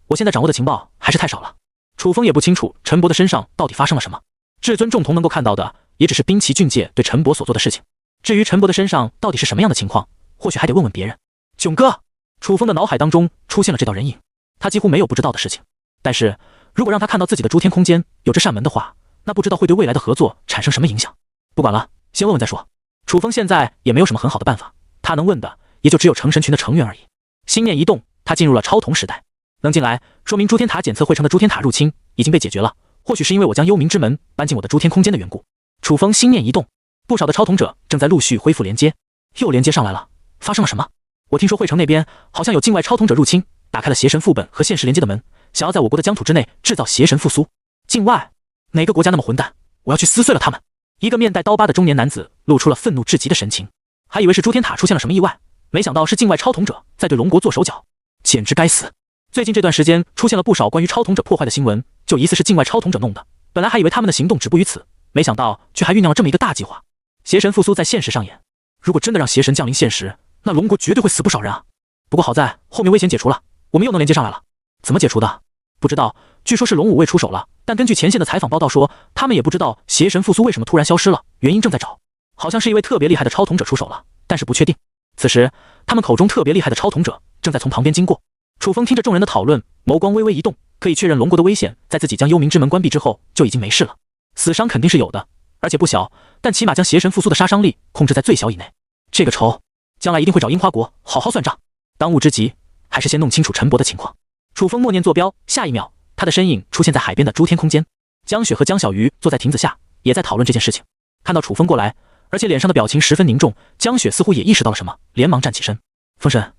我现在掌握的情报还是太少了，楚风也不清楚陈伯的身上到底发生了什么。至尊众瞳能够看到的，也只是滨崎俊介对陈伯所做的事情。至于陈伯的身上到底是什么样的情况，或许还得问问别人。囧哥，楚风的脑海当中出现了这道人影，他几乎没有不知道的事情。但是如果让他看到自己的诸天空间有这扇门的话，那不知道会对未来的合作产生什么影响。不管了，先问问再说。楚风现在也没有什么很好的办法，他能问的也就只有成神群的成员而已。心念一动，他进入了超瞳时代。能进来，说明诸天塔检测汇成的诸天塔入侵已经被解决了，或许是因为我将幽冥之门搬进我的诸天空间的缘故。楚风心念一动，不少的超瞳者正在陆续恢复连接，又连接上来了。发生了什么？我听说汇成那边好像有境外超瞳者入侵，打开了邪神副本和现实连接的门，想要在我国的疆土之内制造邪神复苏。境外？哪个国家那么混蛋？我要去撕碎了他们！一个面带刀疤的中年男子露出了愤怒至极的神情，还以为是诸天塔出现了什么意外，没想到是境外超瞳者在对龙国做手脚，简直该死！最近这段时间出现了不少关于超瞳者破坏的新闻，就疑似是境外超瞳者弄的。本来还以为他们的行动止步于此，没想到却还酝酿了这么一个大计划。邪神复苏在现实上演，如果真的让邪神降临现实，那龙国绝对会死不少人啊！不过好在后面危险解除了，我们又能连接上来了。怎么解除的？不知道，据说是龙武卫出手了，但根据前线的采访报道说，他们也不知道邪神复苏为什么突然消失了，原因正在找。好像是一位特别厉害的超瞳者出手了，但是不确定。此时，他们口中特别厉害的超瞳者正在从旁边经过。楚风听着众人的讨论，眸光微微一动，可以确认龙国的危险在自己将幽冥之门关闭之后就已经没事了。死伤肯定是有的，而且不小，但起码将邪神复苏的杀伤力控制在最小以内。这个仇，将来一定会找樱花国好好算账。当务之急，还是先弄清楚陈伯的情况。楚风默念坐标，下一秒，他的身影出现在海边的诸天空间。江雪和江小鱼坐在亭子下，也在讨论这件事情。看到楚风过来，而且脸上的表情十分凝重，江雪似乎也意识到了什么，连忙站起身。风神，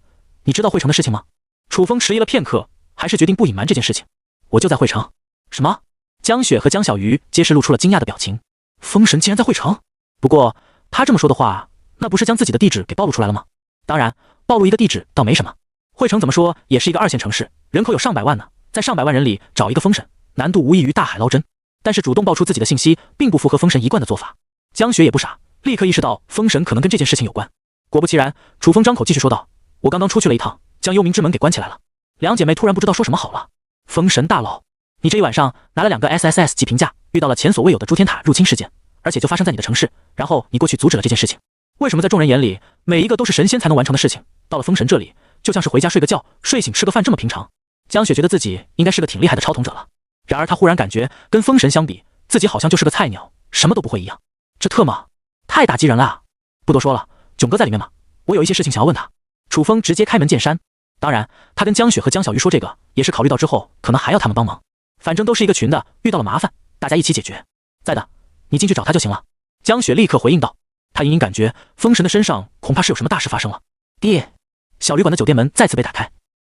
你知道汇成的事情吗？楚风迟疑了片刻，还是决定不隐瞒这件事情。我就在惠城。什么？江雪和江小鱼皆是露出了惊讶的表情。封神竟然在惠城？不过他这么说的话，那不是将自己的地址给暴露出来了吗？当然，暴露一个地址倒没什么。惠城怎么说也是一个2线城市，人口有上百万呢，在上百万人里找一个封神，难度无异于大海捞针。但是主动爆出自己的信息，并不符合封神一贯的做法。江雪也不傻，立刻意识到封神可能跟这件事情有关。果不其然，楚风张口继续说道：“我刚刚出去了一趟，将幽冥之门给关起来了。”两姐妹突然不知道说什么好了。封神大佬，你这一晚上拿了2个 SSS 级评价，遇到了前所未有的诸天塔入侵事件，而且就发生在你的城市，然后你过去阻止了这件事情。为什么在众人眼里，每一个都是神仙才能完成的事情，到了封神这里，就像是回家睡个觉，睡醒吃个饭这么平常？江雪觉得自己应该是个挺厉害的超统者了，然而她忽然感觉跟封神相比，自己好像就是个菜鸟，什么都不会一样。这特么太打击人了啊！不多说了，囧哥在里面吗？我有一些事情想要问他。楚风直接开门见山。当然，他跟江雪和江小鱼说这个，也是考虑到之后可能还要他们帮忙，反正都是一个群的，遇到了麻烦，大家一起解决。在的，你进去找他就行了。江雪立刻回应道。他隐隐感觉封神的身上恐怕是有什么大事发生了。爹，小旅馆的酒店门再次被打开，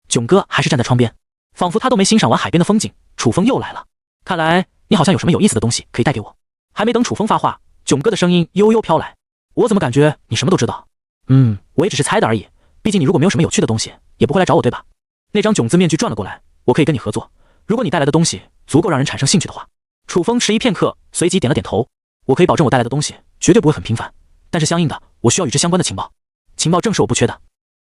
囧哥还是站在窗边，仿佛他都没欣赏完海边的风景。楚风又来了，看来你好像有什么有意思的东西可以带给我。还没等楚风发话，囧哥的声音悠悠飘来，我怎么感觉你什么都知道？我也只是猜的而已，毕竟你如果没有什么有趣的东西，也不会来找我对吧？那张囧字面具转了过来，我可以跟你合作，如果你带来的东西足够让人产生兴趣的话。楚风迟疑片刻，随即点了点头。我可以保证我带来的东西绝对不会很平凡，但是相应的，我需要与之相关的情报，情报正是我不缺的。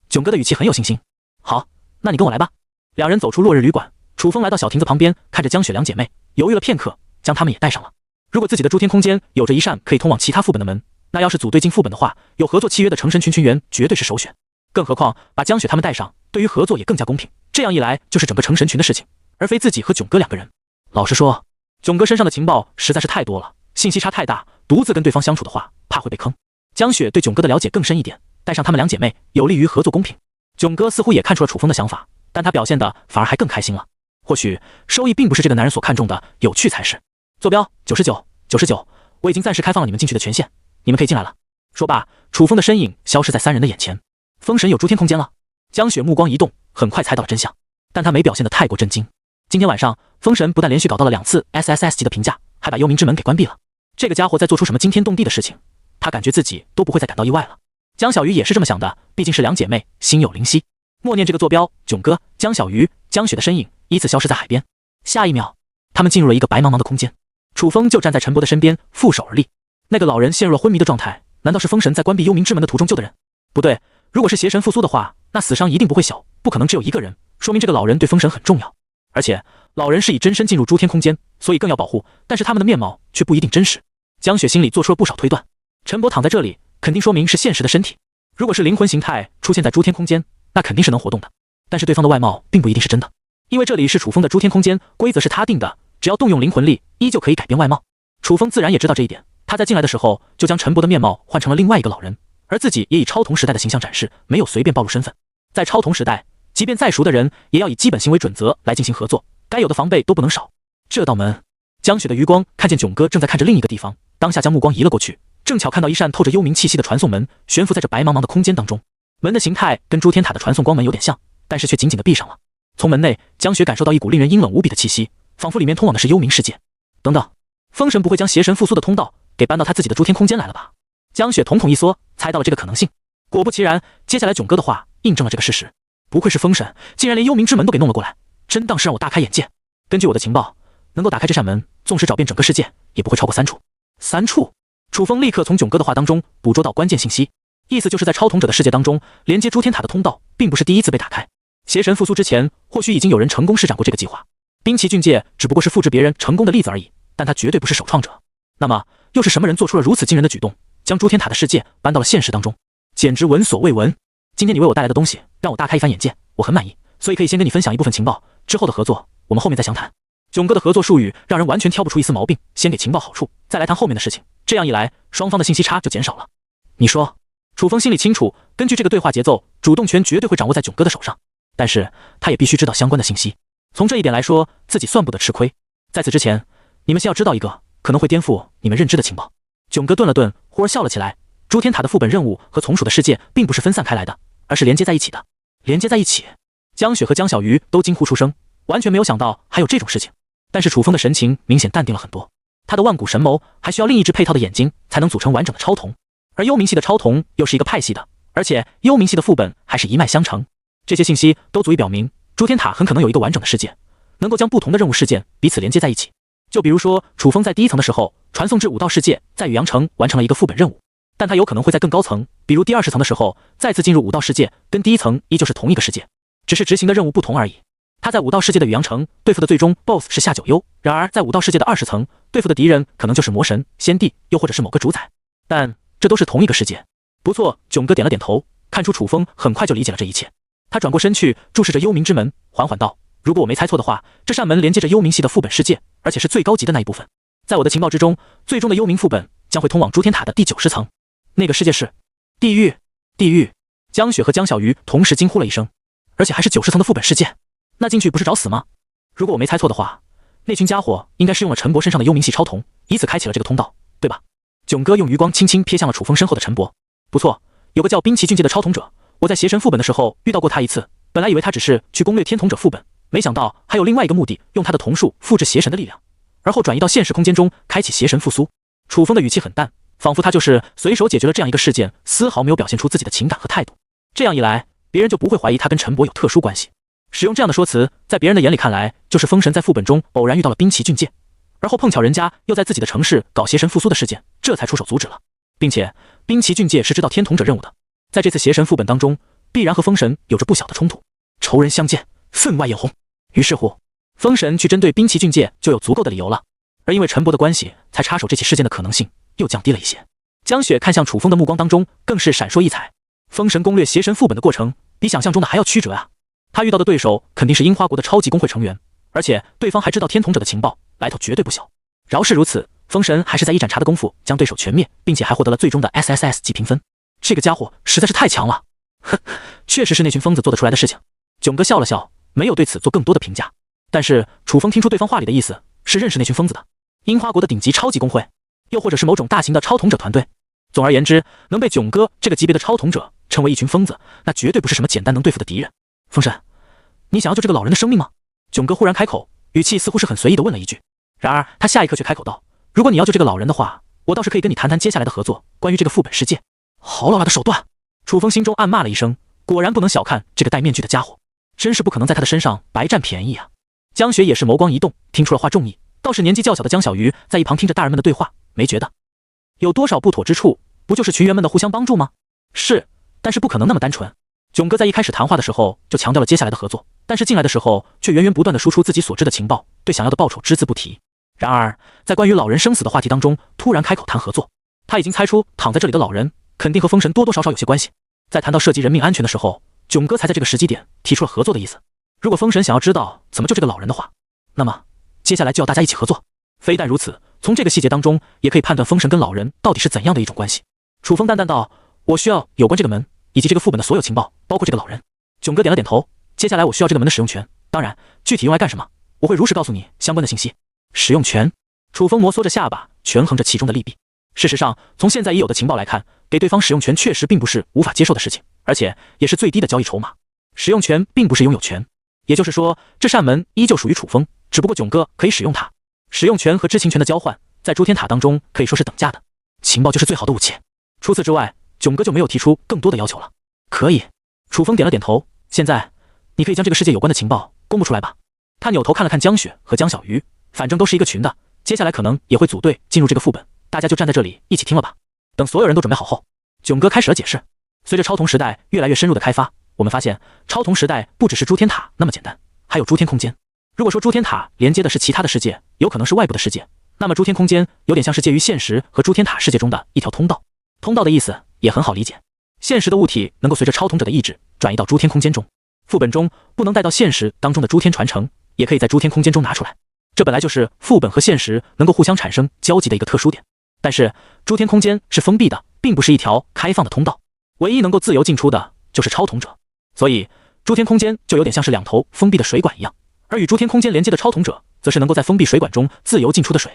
囧哥的语气很有信心。好，那你跟我来吧。两人走出落日旅馆，楚风来到小亭子旁边，看着江雪两姐妹，犹豫了片刻，将她们也带上了。如果自己的诸天空间有着一扇可以通往其他副本的门，那要是组队进副本的话，有合作契约的成神群群员绝对是首选。更何况把江雪他们带上，对于合作也更加公平。这样一来，就是整个成神群的事情，而非自己和囧哥2个人。老实说，囧哥身上的情报实在是太多了，信息差太大，独自跟对方相处的话，怕会被坑。江雪对囧哥的了解更深一点，带上她们两姐妹，有利于合作公平。囧哥似乎也看出了楚风的想法，但他表现的反而还更开心了。或许收益并不是这个男人所看重的，有趣才是。坐标99，我已经暂时开放了你们进去的权限，你们可以进来了。说罢，楚风的身影消失在3人的眼前。封神有诸天空间了。江雪目光一动，很快猜到了真相，但他没表现得太过震惊。今天晚上，封神不但连续搞到了2次 SSS 级的评价，还把幽冥之门给关闭了。这个家伙在做出什么惊天动地的事情，他感觉自己都不会再感到意外了。江小鱼也是这么想的，毕竟是两姐妹，心有灵犀。默念这个坐标，囧哥、江小鱼、江雪的身影依次消失在海边。下一秒，他们进入了一个白茫茫的空间。楚风就站在陈伯的身边，负手而立。那个老人陷入了昏迷的状态，难道是封神在关闭幽冥之门的途中救的人？不对，如果是邪神复苏的话，那死伤一定不会小，不可能只有1个人，说明这个老人对封神很重要。而且老人是以真身进入诸天空间，所以更要保护，但是他们的面貌却不一定真实。江雪心里做出了不少推断，陈伯躺在这里，肯定说明是现实的身体。如果是灵魂形态出现在诸天空间，那肯定是能活动的。但是对方的外貌并不一定是真的，因为这里是楚风的诸天空间，规则是他定的，只要动用灵魂力，依旧可以改变外貌。楚风自然也知道这一点，他在进来的时候就将陈伯的面貌换成了另外一个老人，而自己也以超童时代的形象展示，没有随便暴露身份。在超童时代，即便再熟的人，也要以基本行为准则来进行合作，该有的防备都不能少。这道门，江雪的余光看见囧哥正在看着另一个地方，当下将目光移了过去，正巧看到一扇透着幽冥气息的传送门悬浮在这白茫茫的空间当中。门的形态跟诸天塔的传送光门有点像，但是却紧紧地闭上了。从门内，江雪感受到一股令人阴冷无比的气息，仿佛里面通往的是幽冥世界。等等，封神不会将邪神复苏的通道给搬到他自己的诸天空间来了吧？江雪瞳孔一缩，猜到了这个可能性。果不其然，接下来囧哥的话印证了这个事实。不愧是封神，竟然连幽冥之门都给弄了过来，真当是让我大开眼界。根据我的情报，能够打开这扇门，纵使找遍整个世界，也不会超过3处。3处？楚风立刻从囧哥的话当中捕捉到关键信息，意思就是在超统者的世界当中，连接诸天塔的通道并不是第一次被打开。邪神复苏之前，或许已经有人成功施展过这个计划。兵奇俊介只不过是复制别人成功的例子而已，但他绝对不是首创者。那么，又是什么人做出了如此惊人的举动，将诸天塔的世界搬到了现实当中？简直闻所未闻。今天你为我带来的东西，让我大开一番眼界，我很满意，所以可以先跟你分享一部分情报，之后的合作，我们后面再详谈。囧哥的合作术语让人完全挑不出一丝毛病，先给情报好处，再来谈后面的事情，这样一来，双方的信息差就减少了。你说，楚风心里清楚，根据这个对话节奏，主动权绝对会掌握在囧哥的手上，但是他也必须知道相关的信息。从这一点来说，自己算不得吃亏。在此之前，你们先要知道一个可能会颠覆你们认知的情报。囧哥顿了顿，忽而笑了起来。诸天塔的副本任务和从属的世界并不是分散开来的，而是连接在一起的。连接在一起？江雪和江小鱼都惊呼出声。完全没有想到还有这种事情。但是楚风的神情明显淡定了很多，他的万古神眸还需要另一只配套的眼睛才能组成完整的超瞳，而幽冥系的超瞳又是一个派系的，而且幽冥系的副本还是一脉相承。这些信息都足以表明，诸天塔很可能有一个完整的世界，能够将不同的任务事件彼此连接在一起。就比如说，楚风在第1层的时候传送至武道世界，在宇阳城完成了一个副本任务，但他有可能会在更高层，比如第20层的时候再次进入武道世界，跟第1层依旧是同一个世界，只是执行的任务不同而已。他在武道世界的宇阳城对付的最终 BOSS 是夏九幽，然而在武道世界的20层对付的敌人可能就是魔神、先帝，又或者是某个主宰，但这都是同一个世界。不错，囧哥点了点头，看出楚风很快就理解了这一切。他转过身去注视着幽冥之门，缓缓道：如果我没猜错的话，这扇门连接着幽冥系的副本世界，而且是最高级的那一部分。在我的情报之中，最终的幽冥副本将会通往诸天塔的第90层，那个世界是地狱。地狱！江雪和江小鱼同时惊呼了一声，而且还是90层的副本世界，那进去不是找死吗？如果我没猜错的话，那群家伙应该是用了陈博身上的幽冥系超瞳，以此开启了这个通道，对吧？囧哥用余光轻轻瞥向了楚风身后的陈博。不错，有个叫冰崎俊介的超瞳者，我在邪神副本的时候遇到过他一次，本来以为他只是去攻略天瞳者副本，没想到还有另外一个目的，用他的瞳术复制邪神的力量，而后转移到现实空间中，开启邪神复苏。楚风的语气很淡，仿佛他就是随手解决了这样一个事件，丝毫没有表现出自己的情感和态度。这样一来，别人就不会怀疑他跟陈博有特殊关系。使用这样的说辞，在别人的眼里看来，就是封神在副本中偶然遇到了冰崎俊介，而后碰巧人家又在自己的城市搞邪神复苏的事件，这才出手阻止了。并且冰崎俊介是知道天瞳者任务的，在这次邪神副本当中，必然和封神有着不小的冲突，仇人相见，分外眼红。于是乎，封神去针对冰崎俊介就有足够的理由了，而因为陈博的关系，才插手这起事件的可能性又降低了一些。江雪看向楚风的目光当中更是闪烁异彩，封神攻略邪神副本的过程比想象中的还要曲折啊！他遇到的对手肯定是樱花国的超级工会成员，而且对方还知道天瞳者的情报，来头绝对不小。饶是如此，封神还是在一盏茶的功夫将对手全灭，并且还获得了最终的 SSS 级评分。这个家伙实在是太强了，哼，确实是那群疯子做得出来的事情。囧哥笑了笑，没有对此做更多的评价。但是楚风听出对方话里的意思是认识那群疯子的，樱花国的顶级超级工会，又或者是某种大型的超瞳者团队。总而言之，能被囧哥这个级别的超瞳者称为一群疯子，那绝对不是什么简单能对付的敌人。封神，你想要救这个老人的生命吗？囧哥忽然开口，语气似乎是很随意地问了一句。然而他下一刻却开口道，如果你要救这个老人的话，我倒是可以跟你谈谈接下来的合作，关于这个副本世界。好老辣的手段！楚风心中暗骂了一声，果然不能小看这个戴面具的家伙，真是不可能在他的身上白占便宜啊。江雪也是眸光一动，听出了话中意，倒是年纪较小的江小鱼在一旁听着大人们的对话，没觉得有多少不妥之处，不就是群员们的互相帮助吗？是，但是不可能那么单纯。囧哥在一开始谈话的时候就强调了接下来的合作，但是进来的时候却源源不断地输出自己所知的情报，对想要的报酬只字不提。然而在关于老人生死的话题当中，突然开口谈合作，他已经猜出躺在这里的老人肯定和封神多多少少有些关系。在谈到涉及人命安全的时候，囧哥才在这个时机点提出了合作的意思。如果封神想要知道怎么救这个老人的话，那么接下来就要大家一起合作。非但如此，从这个细节当中也可以判断封神跟老人到底是怎样的一种关系。楚风淡淡道，我需要有关这个门以及这个副本的所有情报，包括这个老人。囧哥点了点头，接下来我需要这个门的使用权，当然具体用来干什么，我会如实告诉你相关的信息。使用权？楚风摩挲着下巴，权衡着其中的利弊。事实上，从现在已有的情报来看，给对方使用权确实并不是无法接受的事情，而且也是最低的交易筹码。使用权并不是拥有权，也就是说，这扇门依旧属于楚风，只不过囧哥可以使用它。使用权和知情权的交换，在诸天塔当中可以说是等价的，情报就是最好的武器。除此之外，囧哥就没有提出更多的要求了。可以，楚风点了点头。现在，你可以将这个世界有关的情报公布出来吧。他扭头看了看江雪和江小鱼，反正都是一个群的，接下来可能也会组队进入这个副本，大家就站在这里一起听了吧。等所有人都准备好后，囧哥开始了解释。随着超瞳时代越来越深入的开发，我们发现超瞳时代不只是诸天塔那么简单，还有诸天空间。如果说诸天塔连接的是其他的世界，有可能是外部的世界，那么诸天空间有点像是介于现实和诸天塔世界中的一条通道。通道的意思也很好理解，现实的物体能够随着超瞳者的意志转移到诸天空间中，副本中不能带到现实当中的诸天传承，也可以在诸天空间中拿出来。这本来就是副本和现实能够互相产生交集的一个特殊点。但是诸天空间是封闭的，并不是一条开放的通道，唯一能够自由进出的就是超瞳者，所以诸天空间就有点像是两头封闭的水管一样，而与诸天空间连接的超瞳者则是能够在封闭水管中自由进出的水，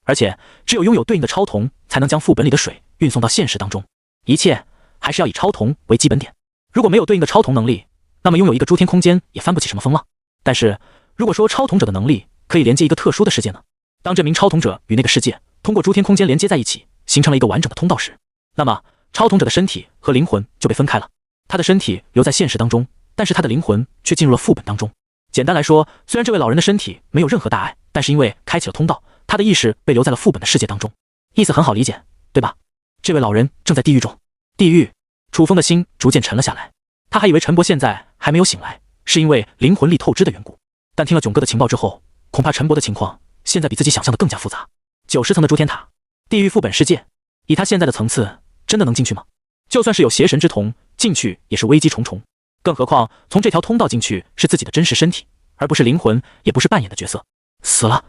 而且只有拥有对应的超瞳才能将副本里的水运送到现实当中。一切还是要以超瞳为基本点，如果没有对应的超瞳能力，那么拥有一个诸天空间也翻不起什么风浪。但是如果说超统者的能力可以连接一个特殊的世界呢？当这名超统者与那个世界通过诸天空间连接在一起，形成了一个完整的通道时，那么超统者的身体和灵魂就被分开了。他的身体留在现实当中，但是他的灵魂却进入了副本当中。简单来说，虽然这位老人的身体没有任何大碍，但是因为开启了通道，他的意识被留在了副本的世界当中。意思很好理解，对吧？这位老人正在地狱中。地狱，楚风的心逐渐沉了下来。他还以为陈伯现在还没有醒来，是因为灵魂力透支的缘故。但听了囧哥的情报之后，恐怕陈伯的情况现在比自己想象的更加复杂。90层的诸天塔，地狱副本世界，以他现在的层次，真的能进去吗？就算是有邪神之瞳，进去也是危机重重。更何况从这条通道进去是自己的真实身体，而不是灵魂，也不是扮演的角色。死了，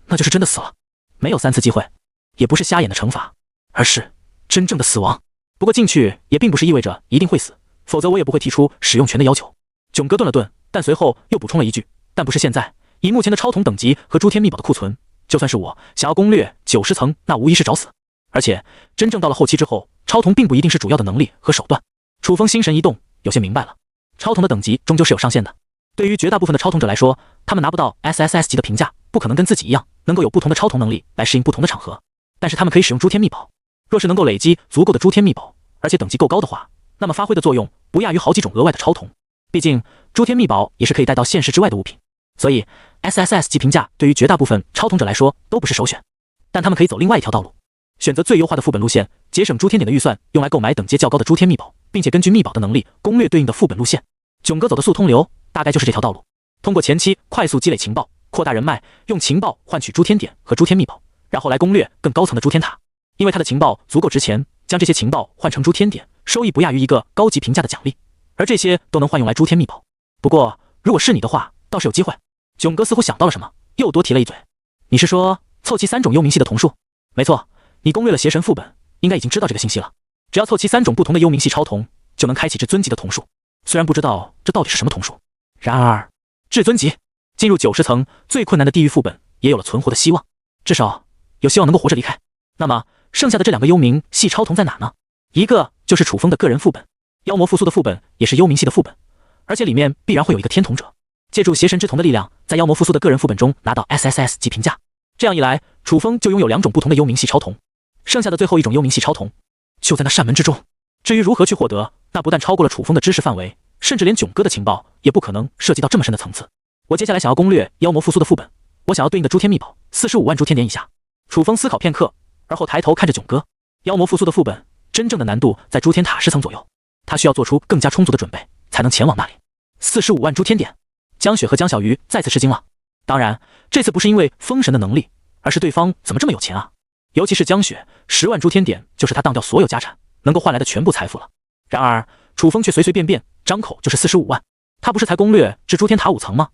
那就是真的死了，没有3次机会，也不是瞎眼的惩罚，而是真正的死亡。不过进去也并不是意味着一定会死，否则我也不会提出使用权的要求。囧哥顿了顿，但随后又补充了一句，但不是现在，以目前的超统等级和诸天秘宝的库存，就算是我想要攻略90层，那无疑是找死。而且真正到了后期之后，超统并不一定是主要的能力和手段。楚风心神一动，有些明白了，超统的等级终究是有上限的。对于绝大部分的超统者来说，他们拿不到 SSS 级的评价，不可能跟自己一样能够有不同的超统能力来适应不同的场合，但是他们可以使用诸天秘宝。若是能够累积足够的诸天秘宝，而且等级够高的话，那么发挥的作用不亚于好几种额外的超统。毕竟诸天秘宝也是可以带到现实之外的物品，所以 SSS 级评价对于绝大部分超统者来说都不是首选。但他们可以走另外一条道路，选择最优化的副本路线，节省诸天点的预算，用来购买等阶较高的诸天秘宝，并且根据秘宝的能力攻略对应的副本路线。囧哥走的速通流大概就是这条道路，通过前期快速积累情报，扩大人脉，用情报换取诸天点和诸天秘宝，然后来攻略更高层的诸天塔。因为他的情报足够值钱，将这些情报换成诸天点，收益不亚于一个高级评价的奖励，而这些都能换用来诸天秘宝。不过如果是你的话，倒是有机会。囧哥似乎想到了什么，又多提了一嘴，你是说凑齐3种幽冥系的瞳术？没错，你攻略了邪神副本，应该已经知道这个信息了。只要凑齐3种不同的幽冥系超瞳，就能开启至尊级的瞳术。虽然不知道这到底是什么瞳术，然而至尊级进入90层最困难的地狱副本也有了存活的希望，至少有希望能够活着离开。那么剩下的这2个幽冥系超瞳在哪呢？一个就是楚风的个人副本，妖魔复苏的副本也是幽冥系的副本，而且里面必然会有一个天瞳者，借助邪神之瞳的力量，在妖魔复苏的个人副本中拿到 SSS 级评价。这样一来，楚风就拥有2种不同的幽冥系超瞳，剩下的最后一种幽冥系超瞳就在那扇门之中。至于如何去获得，那不但超过了楚风的知识范围，甚至连囧哥的情报也不可能涉及到这么深的层次。我接下来想要攻略妖魔复苏的副本，我想要对应的诸天秘宝45万诸天点以下。楚风思考片刻，而后抬头看着囧哥，妖魔复苏的副本真正的难度在诸天塔10层左右，他需要做出更加充足的准备才能前往那里。45万诸天点，江雪和江小鱼再次吃惊了。当然这次不是因为封神的能力，而是对方怎么这么有钱啊。尤其是江雪，10万诸天点就是他当掉所有家产能够换来的全部财富了。然而楚风却随随便便张口就是45万，他不是才攻略至诸天塔5层吗？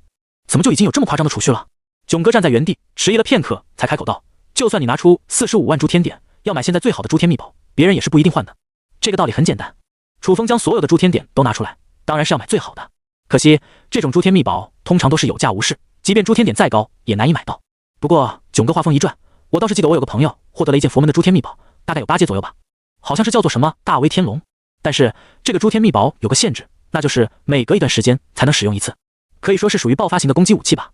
怎么就已经有这么夸张的储蓄了？囧哥站在原地迟疑了片刻，才开口道，就算你拿出45万诸天点，要买现在最好的诸天秘宝，别人也是不一定换的。这个道理很简单，楚风将所有的诸天点都拿出来，当然是要买最好的。可惜这种诸天秘宝通常都是有价无市，即便诸天点再高也难以买到。不过囧哥话锋一转，我倒是记得我有个朋友获得了一件佛门的诸天秘宝，大概有8阶左右吧，好像是叫做什么大威天龙。但是这个诸天秘宝有个限制，那就是每隔一段时间才能使用一次，可以说是属于爆发型的攻击武器吧。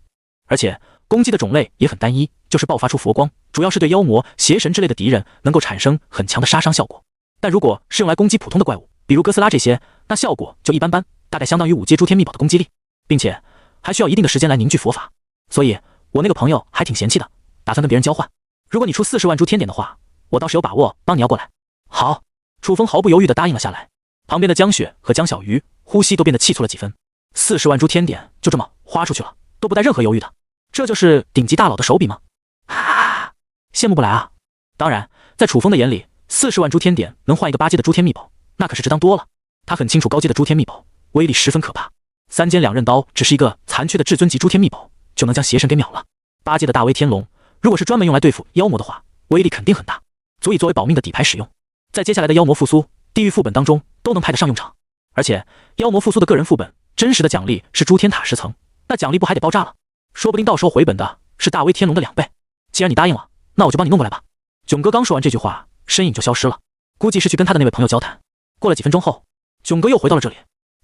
而且攻击的种类也很单一，就是爆发出佛光，主要是对妖魔、邪神之类的敌人能够产生很强的杀伤效果。但如果是用来攻击普通的怪物，比如哥斯拉这些，那效果就一般般，大概相当于5阶诸天秘宝的攻击力，并且还需要一定的时间来凝聚佛法。所以我那个朋友还挺嫌弃的，打算跟别人交换。如果你出40万诸天点的话，我倒是有把握帮你要过来。好，楚风毫不犹豫地答应了下来。旁边的江雪和江小鱼呼吸都变得气促了几分，40万诸天点就这么花出去了，都不带任何犹豫的，这就是顶级大佬的手笔吗？啊，羡慕不来啊。当然在楚风的眼里，40万诸天点能换一个8阶的诸天秘宝，那可是值当多了。他很清楚高阶的诸天秘宝威力十分可怕，3尖2刃刀只是一个残缺的至尊级诸天秘宝就能将邪神给秒了。8阶的大威天龙如果是专门用来对付妖魔的话，威力肯定很大，足以作为保命的底牌使用，在接下来的妖魔复苏、地狱副本当中都能派得上用场。而且妖魔复苏的个人副本真实的奖励是诸天塔10层，那奖励不还得爆炸了？说不定到时候回本的是大威天龙的2倍。既然你答应了，那我就帮你弄过来吧。囧哥刚说完这句话，身影就消失了，估计是去跟他的那位朋友交谈。过了几分钟后，囧哥又回到了这里，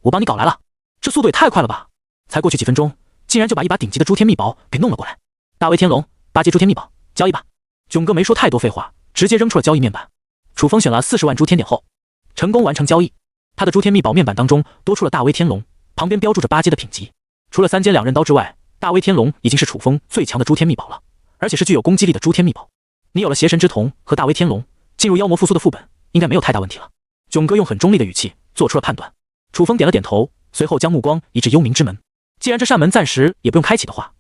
我帮你搞来了。这速度也太快了吧！才过去几分钟，竟然就把一把顶级的诸天秘宝给弄了过来。大威天龙，8阶诸天秘宝，交易吧。囧哥没说太多废话，直接扔出了交易面板。楚风选了40万诸天点后，成功完成交易。他的诸天秘宝面板当中多出了大威天龙，旁边标注着8阶的品级。除了3阶2刃刀之外，大威天龙已经是楚风最强的诸天秘宝了，而且是具有攻击力的诸天秘宝。你有了邪神之瞳和大威天龙，进入妖魔复苏的副本应该没有太大问题了。囧哥用很中立的语气做出了判断。楚风点了点头，随后将目光移至幽冥之门。既然这扇门暂时也不用开启的话，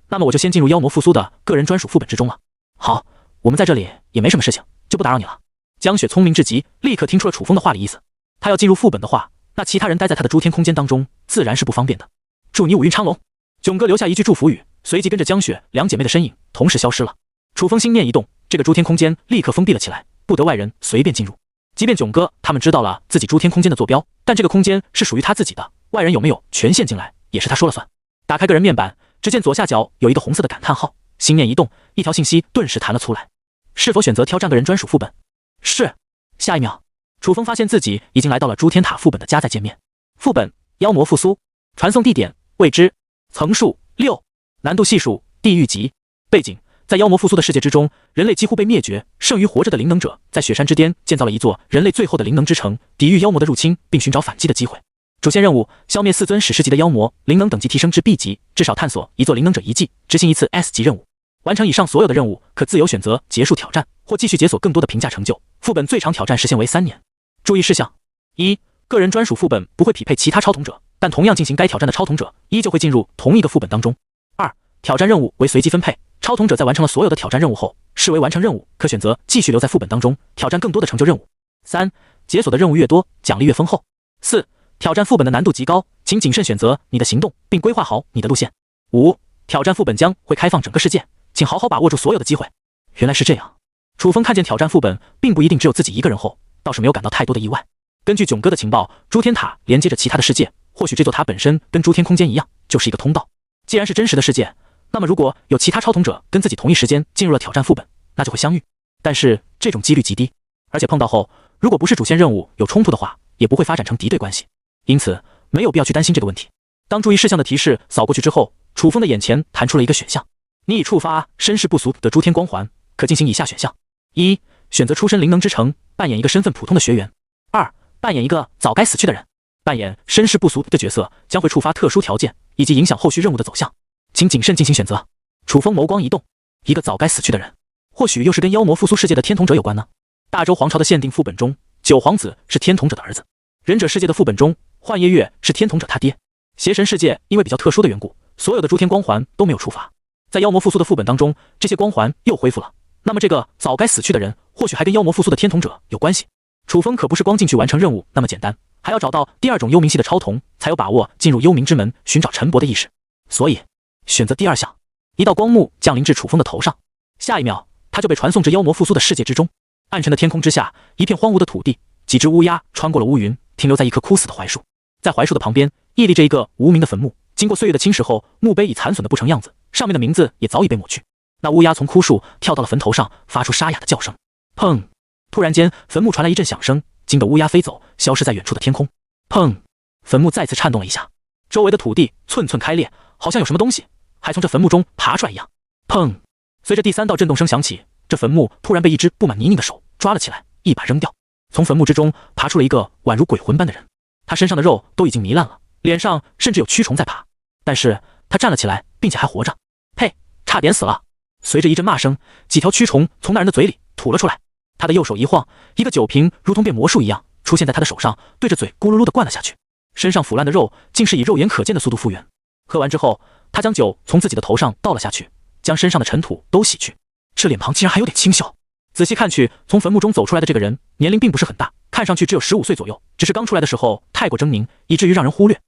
那么我就先进入妖魔复苏的个人专属副本之中了。好，我们在这里也没什么事情，就不打扰你了。江雪聪明至极，立刻听出了楚风的话的意思。他要进入副本的话，那其他人待在他的诸天空间当中，自然是不方便的。祝你五运昌隆。囧哥留下一句祝福语，随即跟着江雪两姐妹的身影同时消失了。楚风心念一动，这个诸天空间立刻封闭了起来，不得外人随便进入。即便囧哥他们知道了自己诸天空间的坐标，但这个空间是属于他自己的，外人有没有权限进来也是他说了算。打开个人面板，只见左下角有一个红色的感叹号，心念一动，一条信息顿时弹了出来。是否选择挑战个人专属副本？是。下一秒，楚风发现自己已经来到了诸天塔副本的加载界面。副本：妖魔复苏，传送地点：未知，层数6，难度系数地狱级。背景：在妖魔复苏的世界之中，人类几乎被灭绝，剩余活着的灵能者在雪山之巅建造了一座人类最后的灵能之城，抵御妖魔的入侵，并寻找反击的机会。主线任务：消灭4尊史诗级的妖魔，灵能等级提升至 B 级，至少探索一座灵能者遗迹，执行一次 S 级任务。完成以上所有的任务，可自由选择结束挑战，或继续解锁更多的评价成就。副本最长挑战时限为3年。注意事项：1. 个人专属副本不会匹配其他超统者，但同样进行该挑战的超统者依旧会进入同一个副本当中。2. 挑战任务为随机分配，超统者在完成了所有的挑战任务后，视为完成任务，可选择继续留在副本当中，挑战更多的成就任务。3. 解锁的任务越多，奖励越丰厚。4. 挑战副本的难度极高，请谨慎选择你的行动，并规划好你的路线。5. 挑战副本将会开放整个世界，请好好把握住所有的机会。原来是这样。楚风看见挑战副本并不一定只有自己一个人后，倒是没有感到太多的意外。根据囧哥的情报，诸天塔连接着其他的世界，或许这座塔本身跟诸天空间一样，就是一个通道。既然是真实的世界，那么如果有其他超统者跟自己同一时间进入了挑战副本，那就会相遇。但是这种几率极低，而且碰到后，如果不是主线任务有冲突的话，也不会发展成敌对关系。因此没有必要去担心这个问题。当注意事项的提示扫过去之后，楚风的眼前弹出了一个选项，你已触发身世不俗的诸天光环，可进行以下选项：1. 选择出身灵能之城，扮演一个身份普通的学员； 2. 扮演一个早该死去的人。扮演身世不俗的角色将会触发特殊条件，以及影响后续任务的走向，请谨慎进行选择。楚风眸光一动，一个早该死去的人，或许又是跟妖魔复苏世界的天统者有关呢？大周皇朝的限定副本中，九皇子是天统者的儿子；忍者世界的副本中，幻夜月是天统者他爹。邪神世界因为比较特殊的缘故，所有的诸天光环都没有触发。在妖魔复苏的副本当中，这些光环又恢复了。那么这个早该死去的人，或许还跟妖魔复苏的天统者有关系。楚风可不是光进去完成任务那么简单，还要找到第二种幽冥系的超瞳，才有把握进入幽冥之门寻找陈伯的意识。所以选择第二项。一道光幕降临至楚风的头上，下一秒他就被传送至妖魔复苏的世界之中。暗沉的天空之下，一片荒芜的土地，几只乌鸦穿过了乌云，停留在一棵枯死的槐树。在槐树的旁边屹立着一个无名的坟墓，经过岁月的侵蚀后，墓碑已残损的不成样子，上面的名字也早已被抹去。那乌鸦从枯树跳到了坟头上，发出沙哑的叫声。砰！突然间，坟墓传来一阵响声，惊得乌鸦飞走，消失在远处的天空。砰！坟墓再次颤动了一下，周围的土地寸寸开裂，好像有什么东西还从这坟墓中爬出来一样。砰！随着第三道震动声响起，这坟墓突然被一只布满泥泞的手抓了起来，一把扔掉。从坟墓之中爬出了一个宛如鬼魂般的人，他身上的肉都已经糜烂了，脸上甚至有蛆虫在爬，但是他站了起来，并且还活着。呸！差点死了！随着一阵骂声，几条蛆虫从那人的嘴里吐了出来。他的右手一晃，一个酒瓶如同变魔术一样出现在他的手上，对着嘴咕噜噜地灌了下去。身上腐烂的肉竟是以肉眼可见的速度复原。喝完之后，他将酒从自己的头上倒了下去，将身上的尘土都洗去。这脸庞竟然还有点清秀。仔细看去，从坟墓中走出来的这个人年龄并不是很大，看上去只有15岁左右，只是刚出来的时候太过狰狞，以至于让人忽略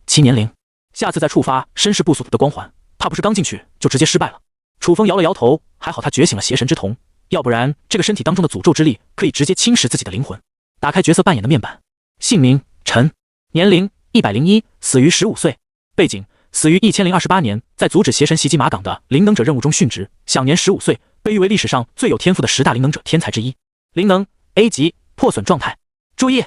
其年龄。下次再触发身世不俗的光环，怕不是刚进去就直接失败了。楚风摇了摇头，还好他觉醒了邪神之瞳，要不然这个身体当中的诅咒之力可以直接侵蚀自己的灵魂。打开角色扮演的面板，姓名陈，年龄101，死于15岁。背景死于1028年，在阻止邪神袭击马岗的灵能者任务中殉职，享年15岁，被誉为历史上最有天赋的10大灵能者天才之一。灵能 A 级，破损状态。注意，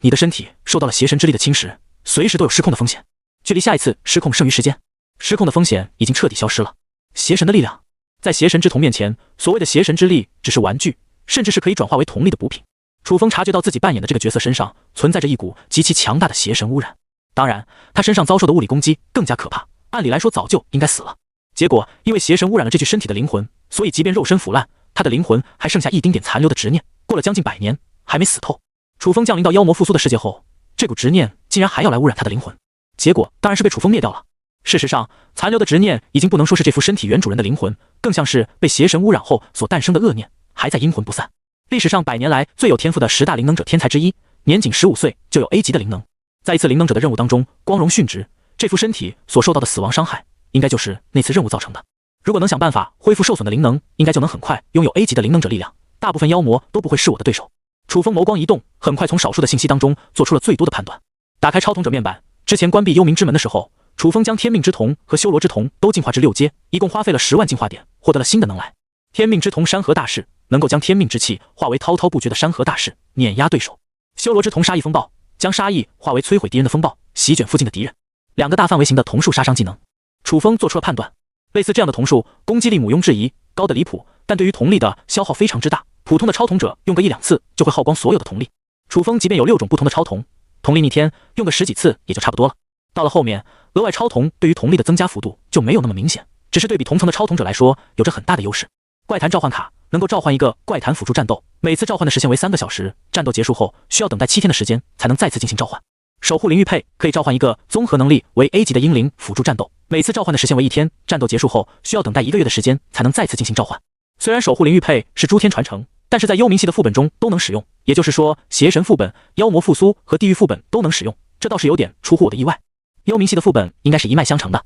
你的身体受到了邪神之力的侵蚀，随时都有失控的风险，距离下一次失控剩余时间失控的风险已经彻底消失了。邪神的力量，在邪神之瞳面前，所谓的邪神之力只是玩具，甚至是可以转化为瞳力的补品。楚风察觉到自己扮演的这个角色身上存在着一股极其强大的邪神污染，当然，他身上遭受的物理攻击更加可怕，按理来说早就应该死了。结果因为邪神污染了这具身体的灵魂，所以即便肉身腐烂，他的灵魂还剩下一丁点残留的执念，过了将近100年还没死透。楚风降临到妖魔复苏的世界后，这股执念竟然还要来污染他的灵魂，结果当然是被楚风灭掉了。事实上，残留的执念已经不能说是这副身体原主人的灵魂，更像是被邪神污染后所诞生的恶念，还在阴魂不散。历史上100年来最有天赋的10大灵能者天才之一，年仅15岁就有 A 级的灵能。在一次灵能者的任务当中光荣殉职，这副身体所受到的死亡伤害，应该就是那次任务造成的。如果能想办法恢复受损的灵能，应该就能很快拥有 A 级的灵能者力量，大部分妖魔都不会是我的对手。楚风眸光一动，很快从少数的信息当中做出了最多的判断。打开超瞳者面板，之前关闭幽冥之门的时候，楚风将天命之瞳和修罗之瞳都进化至6阶，一共花费了10万进化点，获得了新的能来。天命之瞳山河大势，能够将天命之气化为滔滔不绝的山河大势，碾压对手。修罗之瞳杀意风暴，将杀意化为摧毁敌人的风暴，席卷附近的敌人。2个大范围型的瞳术杀伤技能，楚风做出了判断。类似这样的瞳术，攻击力毋庸置疑，高的离谱，但对于瞳力的消耗非常之大，普通的超瞳者用个1、2次就会耗光所有的瞳力。楚风即便有6种不同的超瞳，瞳力逆天用个10几次也就差不多了。到了后面，额外超瞳对于瞳力的增加幅度就没有那么明显，只是对比同层的超瞳者来说有着很大的优势。怪谈召唤卡能够召唤一个怪谈辅助战斗，每次召唤的时限为3个小时，战斗结束后需要等待7天的时间才能再次进行召唤。守护灵玉佩可以召唤一个综合能力为 A 级的阴灵辅助战斗，每次召唤的时限为1天，战斗结束后需要等待1个月的时间才能再次进行召唤。虽然守护灵玉佩是诸天传承，但是在幽冥系的副本中都能使用，也就是说邪神副本、妖魔复苏和地狱副本都能使用，这倒是有点出乎我的意外。幽冥系的副本应该是一脉相承的，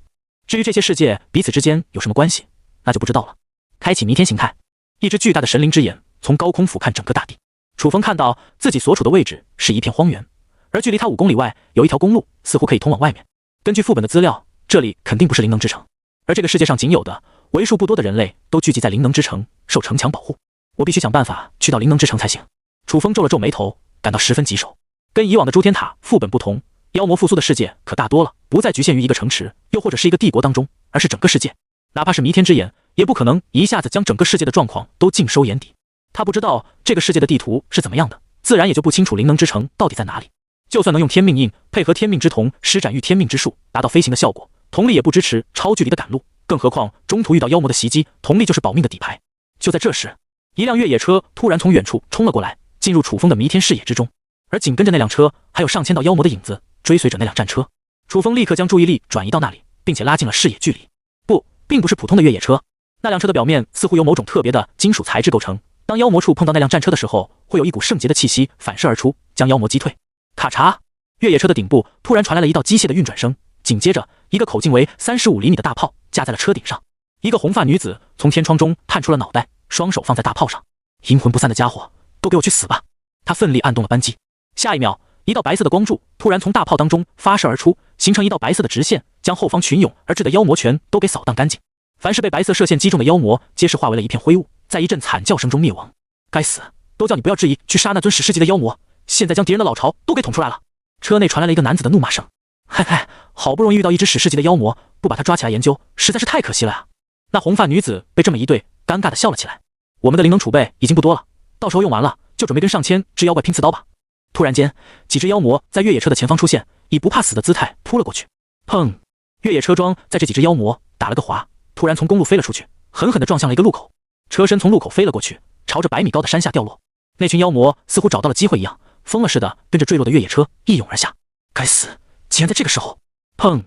至于这些世界彼此之间有什么关系，那就不知道了。开启弥天形态，一只巨大的神灵之眼从高空俯瞰整个大地。楚风看到自己所处的位置是一片荒原，而距离他5公里外有一条公路，似乎可以通往外面。根据副本的资料，这里肯定不是灵能之城，而这个世界上仅有的为数不多的人类都聚集在灵能之城，受城墙保护。我必须想办法去到灵能之城才行。楚风皱了皱眉头，感到十分棘手。跟以往的诸天塔副本不同，妖魔复苏的世界可大多了，不再局限于一个城池，又或者是一个帝国当中，而是整个世界。哪怕是弥天之眼，也不可能一下子将整个世界的状况都尽收眼底。他不知道这个世界的地图是怎么样的，自然也就不清楚灵能之城到底在哪里。就算能用天命印配合天命之瞳施展御天命之术，达到飞行的效果，瞳力也不支持超距离的赶路，更何况中途遇到妖魔的袭击，瞳力就是保命的底牌。就在这时，一辆越野车突然从远处冲了过来，进入楚风的弥天视野之中，而紧跟着那辆车还有上千道妖魔的影子追随着那辆战车。楚风立刻将注意力转移到那里，并且拉近了视野距离。不，并不是普通的越野车，那辆车的表面似乎由某种特别的金属材质构成，当妖魔触碰到那辆战车的时候，会有一股圣洁的气息反射而出，将妖魔击退。咔嚓，越野车的顶部突然传来了一道机械的运转声，紧接着一个口径为35厘米的大炮架在了车顶上，一个红发女子从天窗中探出了脑袋，双手放在大炮上。阴魂不散的家伙，都给我去死吧！他奋力按动了扳机，下一秒，一道白色的光柱突然从大炮当中发射而出，形成一道白色的直线，将后方群涌而至的妖魔全都给扫荡干净。凡是被白色射线击中的妖魔，皆是化为了一片灰雾，在一阵惨叫声中灭亡。该死，都叫你不要质疑，去杀那尊史诗级的妖魔，现在将敌人的老巢都给捅出来了。车内传来了一个男子的怒骂声。嗨嗨，好不容易遇到一只史诗级的妖魔，不把他抓起来研究，实在是太可惜了啊！那红发女子被这么一对，尴尬的笑了起来。我们的灵能储备已经不多了，到时候用完了，就准备跟上千只妖怪拼刺刀吧。突然间，几只妖魔在越野车的前方出现，以不怕死的姿态扑了过去。砰！越野车桩在这几只妖魔打了个滑，突然从公路飞了出去，狠狠地撞向了一个路口。车身从路口飞了过去，朝着100米高的山下掉落。那群妖魔似乎找到了机会一样，疯了似的跟着坠落的越野车一涌而下。该死，竟然在这个时候！砰！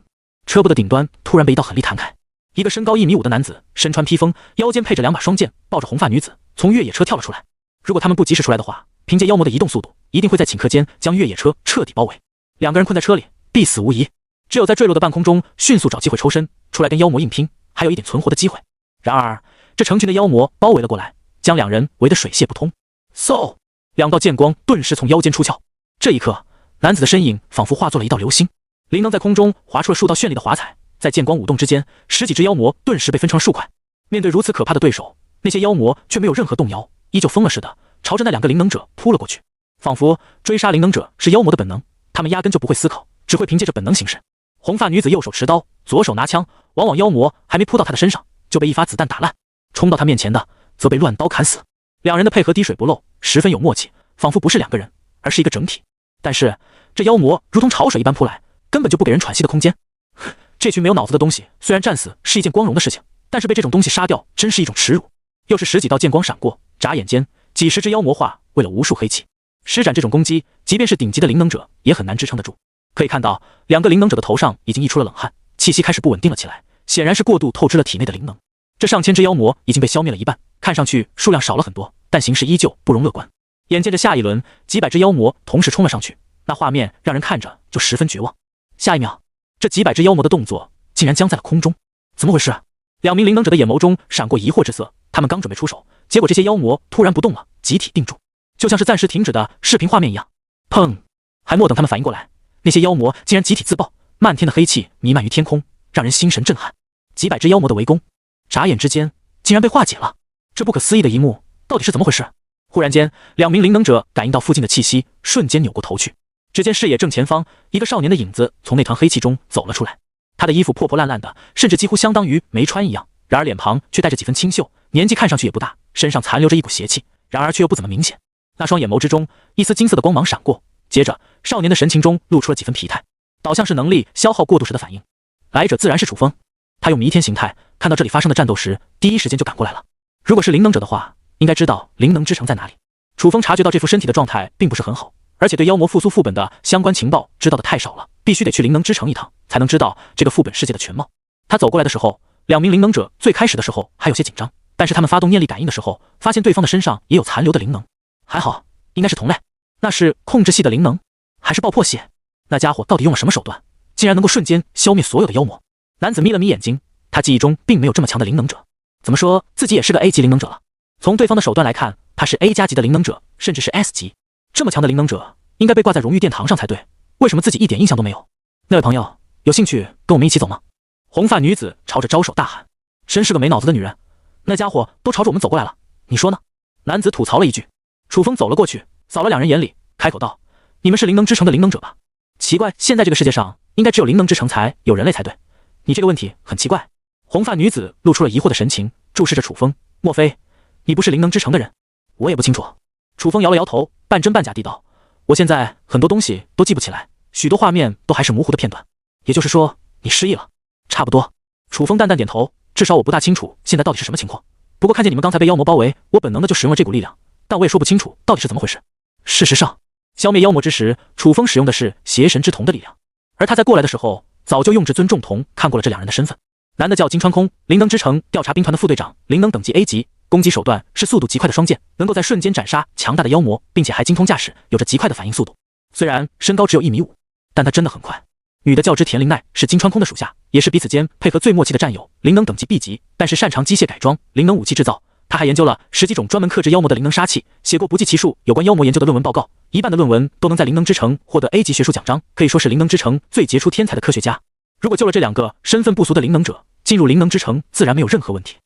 车部的顶端突然被一道狠力弹开，一个身高1.5米的男子，身穿披风，腰间配着2把双剑，抱着红发女子从越野车跳了出来。如果他们不及时出来的话，凭借妖魔的移动速度，一定会在顷刻间将越野车彻底包围。2个人困在车里，必死无疑。只有在坠落的半空中迅速找机会抽身出来跟妖魔硬拼，还有一点存活的机会。然而，这成群的妖魔包围了过来，将2人围得水泄不通。嗖！2道剑光顿时从腰间出鞘。这一刻，男子的身影仿佛化作了一道流星，灵能在空中划出了数道绚丽的华彩，在剑光舞动之间，10几只妖魔顿时被分成了数块。面对如此可怕的对手，那些妖魔却没有任何动摇，依旧疯了似的朝着那2个灵能者扑了过去，仿佛追杀灵能者是妖魔的本能，他们压根就不会思考，只会凭借着本能行事。红发女子右手持刀，左手拿枪，往妖魔还没扑到他的身上，就被一发子弹打烂。冲到他面前的，则被乱刀砍死。两人的配合滴水不漏，十分有默契，仿佛不是两个人，而是一个整体。但是这妖魔如同潮水一般扑来，根本就不给人喘息的空间。这群没有脑子的东西，虽然战死是一件光荣的事情，但是被这种东西杀掉，真是一种耻辱。又是十几道剑光闪过，眨眼间，几十只妖魔化为了无数黑气。施展这种攻击，即便是顶级的灵能者，也很难支撑得住。可以看到，两个灵能者的头上已经溢出了冷汗，气息开始不稳定了起来，显然是过度透支了体内的灵能。这上千只妖魔已经被消灭了一半，看上去数量少了很多，但形势依旧不容乐观。眼见着下一轮几百只妖魔同时冲了上去，那画面让人看着就十分绝望。下一秒，这几百只妖魔的动作竟然僵在了空中，怎么回事啊？两名灵能者的眼眸中闪过疑惑之色，他们刚准备出手，结果这些妖魔突然不动了，集体定住，就像是暂时停止的视频画面一样。砰！还没等他们反应过来，那些妖魔竟然集体自爆，漫天的黑气弥漫于天空，让人心神震撼。几百只妖魔的围攻，眨眼之间竟然被化解了。这不可思议的一幕到底是怎么回事？忽然间，两名灵能者感应到附近的气息，瞬间扭过头去。只见视野正前方，一个少年的影子从那团黑气中走了出来。他的衣服破破烂烂的，甚至几乎相当于没穿一样，然而脸庞却带着几分清秀，年纪看上去也不大，身上残留着一股邪气，然而却又不怎么明显。那双眼眸之中，一丝金色的光芒闪过，接着少年的神情中露出了几分疲态，倒像是能力消耗过度时的反应。来者自然是楚风，他用弥天形态看到这里发生的战斗时，第一时间就赶过来了。如果是灵能者的话，应该知道灵能之城在哪里。楚风察觉到这副身体的状态并不是很好，而且对妖魔复苏副本的相关情报知道的太少了，必须得去灵能之城一趟，才能知道这个副本世界的全貌。他走过来的时候，两名灵能者最开始的时候还有些紧张，但是他们发动念力感应的时候，发现对方的身上也有残留的灵能，还好，应该是同类。那是控制系的灵能，还是爆破系？那家伙到底用了什么手段，竟然能够瞬间消灭所有的妖魔？男子眯了眯眼睛，他记忆中并没有这么强的灵能者，怎么说自己也是个 A 级灵能者了？从对方的手段来看，他是 A 加级的灵能者，甚至是 S 级，这么强的灵能者应该被挂在荣誉殿堂上才对，为什么自己一点印象都没有？那位朋友，有兴趣跟我们一起走吗？红发女子朝着招手大喊，真是个没脑子的女人，那家伙都朝着我们走过来了，你说呢？男子吐槽了一句。楚风走了过去，扫了两人眼里，开口道：你们是灵能之城的灵能者吧？奇怪，现在这个世界上应该只有灵能之城才有人类才对，你这个问题很奇怪。红发女子露出了疑惑的神情，注视着楚风，莫非你不是灵能之城的人？我也不清楚。楚风摇了摇头，半真半假地道：我现在很多东西都记不起来，许多画面都还是模糊的片段。也就是说，你失忆了？差不多。楚风淡淡点头，至少我不大清楚现在到底是什么情况。不过看见你们刚才被妖魔包围，我本能的就使用了这股力量，但我也说不清楚到底是怎么回事。事实上，消灭妖魔之时，楚风使用的是邪神之瞳的力量，而他在过来的时候，早就用至尊重瞳看过了这两人的身份。男的叫金川空，灵能之城调查兵团的副队长，灵能等级 A 级，攻击手段是速度极快的双剑，能够在瞬间斩杀强大的妖魔，并且还精通驾驶，有着极快的反应速度。虽然身高只有1.5米，但他真的很快。女的叫之田灵奈，是金川空的属下，也是彼此间配合最默契的战友，灵能等级 B 级，但是擅长机械改装、灵能武器制造。他还研究了10几种专门克制妖魔的灵能杀器，写过不计其数有关妖魔研究的论文报告，一半的论文都能在灵能之城获得 A 级学术奖章，可以说是灵能之城最杰出天才的科学家。如果救了这两个身份不俗的灵能者，进入灵能之城自然没有任何问题。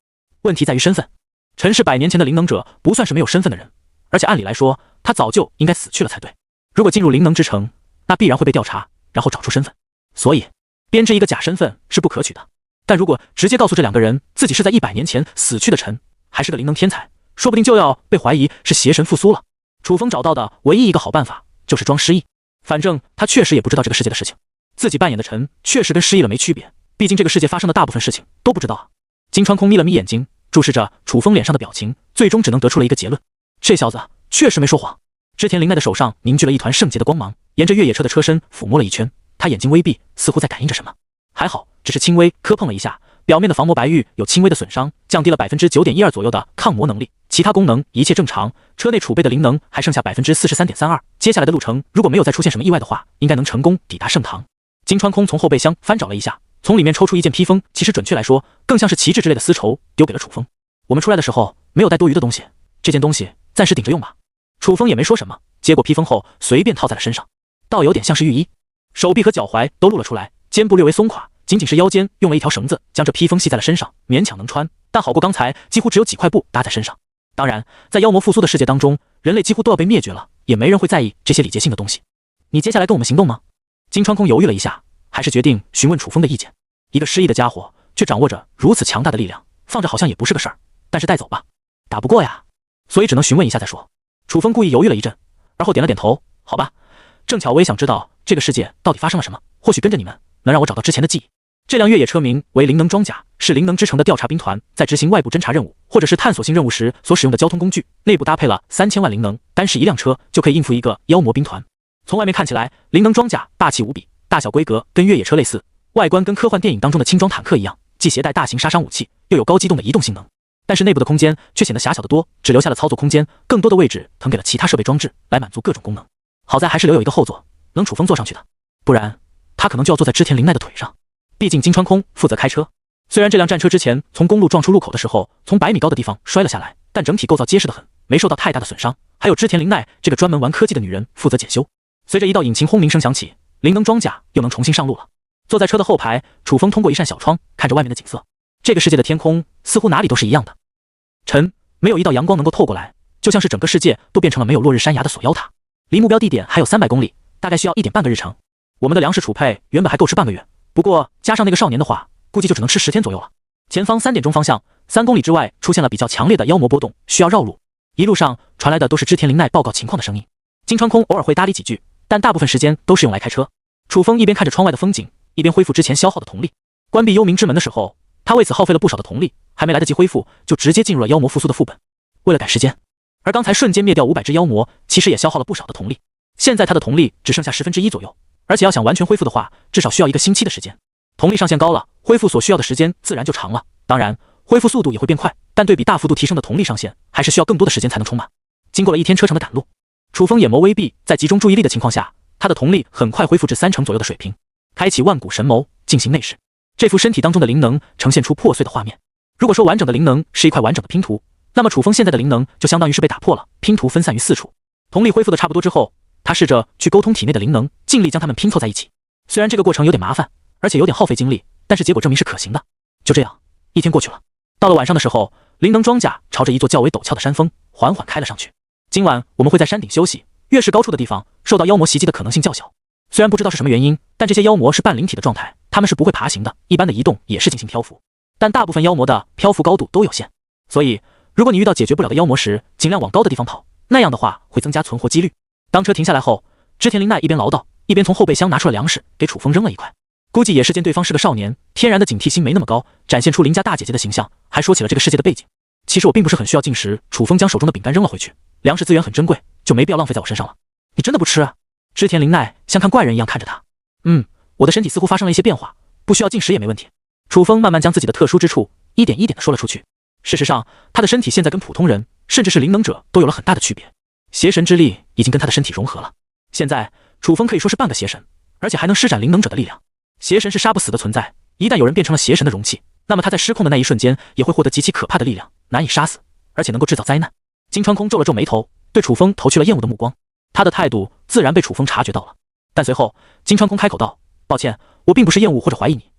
问题在于身份。陈氏100年前的灵能者不算是没有身份的人，而且按理来说，他早就应该死去了才对。如果进入灵能之城，那必然会被调查，然后找出身份。所以，编织一个假身份是不可取的。但如果直接告诉这两个人自己是在100年前死去的臣，还是个灵能天才，说不定就要被怀疑是邪神复苏了。楚风找到的唯一一个好办法就是装失忆，反正他确实也不知道这个世界的事情，自己扮演的臣确实跟失忆了没区别，毕竟这个世界发生的大部分事情都不知道啊。金川空眯了眯眼睛，注视着楚风脸上的表情，最终只能得出了一个结论：这小子确实没说谎。织田灵奈的手上凝聚了一团圣洁的光芒，沿着越野车的车身抚摸了一圈，他眼睛微闭，似乎在感应着什么。还好，只是轻微磕碰了一下，表面的防磨白玉有轻微的损伤，降低了 9.12% 左右的抗磨能力，其他功能一切正常。车内储备的灵能还剩下 43.32%，接下来的路程如果没有再出现什么意外的话，应该能成功抵达圣堂。金川空从后备箱翻找了一下，从里面抽出一件披风，其实准确来说更像是旗帜之类的丝绸，丢给了楚风。我们出来的时候没有带多余的东西，这件东西暂时顶着用吧。楚风也没说什么，接过披风后随便套在了身上，倒有点像是浴衣。手臂和脚踝都露了出来，肩部略微松垮，仅仅是腰间用了一条绳子将这披风系在了身上，勉强能穿，但好过刚才几乎只有几块布搭在身上。当然，在妖魔复苏的世界当中，人类几乎都要被灭绝了，也没人会在意这些礼节性的东西。你接下来跟我们行动吗？金川空犹豫了一下，还是决定询问楚风的意见。一个失忆的家伙，却掌握着如此强大的力量，放着好像也不是个事儿。但是带走吧，打不过呀，所以只能询问一下再说。楚风故意犹豫了一阵，而后点了点头。好吧，正巧我也想知道这个世界到底发生了什么，或许跟着你们能让我找到之前的记忆。这辆越野车名为灵能装甲，是灵能之城的调查兵团在执行外部侦察任务或者是探索性任务时所使用的交通工具，内部搭配了3000万灵能，单是一辆车就可以应付一个妖魔兵团。从外面看起来，灵能装甲霸气无比，大小规格跟越野车类似，外观跟科幻电影当中的轻装坦克一样，既携带大型杀伤武器，又有高机动的移动性能。但是内部的空间却显得狭小得多，只留下了操作空间，更多的位置腾给了其他设备装置来满足各种功能。好在还是留有一个后座，能楚风坐上去的，不然他可能就要坐在织田绫奈的腿上。毕竟金川空负责开车，虽然这辆战车之前从公路撞出路口的时候，从100米高的地方摔了下来，但整体构造结实得很，没受到太大的损伤。还有织田绫奈这个专门玩科技的女人负责检修。随着一道引擎轰鸣声响起，灵能装甲又能重新上路了。坐在车的后排，楚风通过一扇小窗看着外面的景色。这个世界的天空似乎哪里都是一样的，沉，没有一道阳光能够透过来，就像是整个世界都变成了没有落日山崖的锁妖塔。离目标地点还有300公里，大概需要1点半个日程。我们的粮食储备原本还够吃半个月，不过加上那个少年的话，估计就只能吃10天左右了。前方3点钟方向，3公里之外出现了比较强烈的妖魔波动，需要绕路。一路上传来的都是织田绫奈报告情况的声音，金川空偶尔会搭理几句，但大部分时间都是用来开车。楚风一边看着窗外的风景，一边恢复之前消耗的瞳力。关闭幽冥之门的时候，他为此耗费了不少的瞳力，还没来得及恢复，就直接进入了妖魔复苏的副本。为了赶时间，而刚才瞬间灭掉500只妖魔，其实也消耗了不少的瞳力。现在他的瞳力只剩下1/10左右，而且要想完全恢复的话，至少需要1个星期的时间。瞳力上限高了，恢复所需要的时间自然就长了。当然，恢复速度也会变快，但对比大幅度提升的瞳力上限，还是需要更多的时间才能充满。经过了1天车程的赶路，楚风眼眸微闭，在集中注意力的情况下，他的瞳力很快恢复至30%左右的水平。开启万古神眸，进行内视。这副身体当中的灵能呈现出破碎的画面。如果说完整的灵能是一块完整的拼图，那么楚风现在的灵能就相当于是被打破了，拼图分散于4处。瞳力恢复的差不多之后，他试着去沟通体内的灵能，尽力将它们拼凑在一起。虽然这个过程有点麻烦，而且有点耗费精力，但是结果证明是可行的。就这样，1天过去了。到了晚上的时候，灵能装甲朝着一座较为陡峭的山峰缓缓开了上去。今晚我们会在山顶休息，越是高处的地方，受到妖魔袭击的可能性较小。虽然不知道是什么原因，但这些妖魔是半灵体的状态，他们是不会爬行的，一般的移动也是进行漂浮。但大部分妖魔的漂浮高度都有限，所以如果你遇到解决不了的妖魔时，尽量往高的地方跑，那样的话会增加存活几率。当车停下来后，织田绫奈一边唠叨，一边从后备箱拿出了粮食，给楚风扔了一块。估计也是见对方是个少年，天然的警惕心没那么高，展现出邻家大姐姐的形象，还说起了这个世界的背景。其实我并不是很需要进食，楚风将手中的饼干扔了回去，粮食资源很珍贵，就没必要浪费在我身上了。你真的不吃啊？织田绫奈像看怪人一样看着他。我的身体似乎发生了一些变化，不需要进食也没问题。楚风慢慢将自己的特殊之处一点一点地说了出去。事实上，他的身体现在跟普通人，甚至是灵能者都有了很大的区别。邪神之力已经跟他的身体融合了。现在，楚风可以说是半个邪神，而且还能施展灵能者的力量。邪神是杀不死的存在，一旦有人变成了邪神的容器，那么他在失控的那一瞬间也会获得极其可怕的力量，难以杀死，而且能够制造灾难。金川空皱了皱眉头，对楚风投去了厌恶的目光。他的态度自然被楚风察觉到了，但随后金川空开口道：“抱歉，我并不是厌恶或者怀疑你，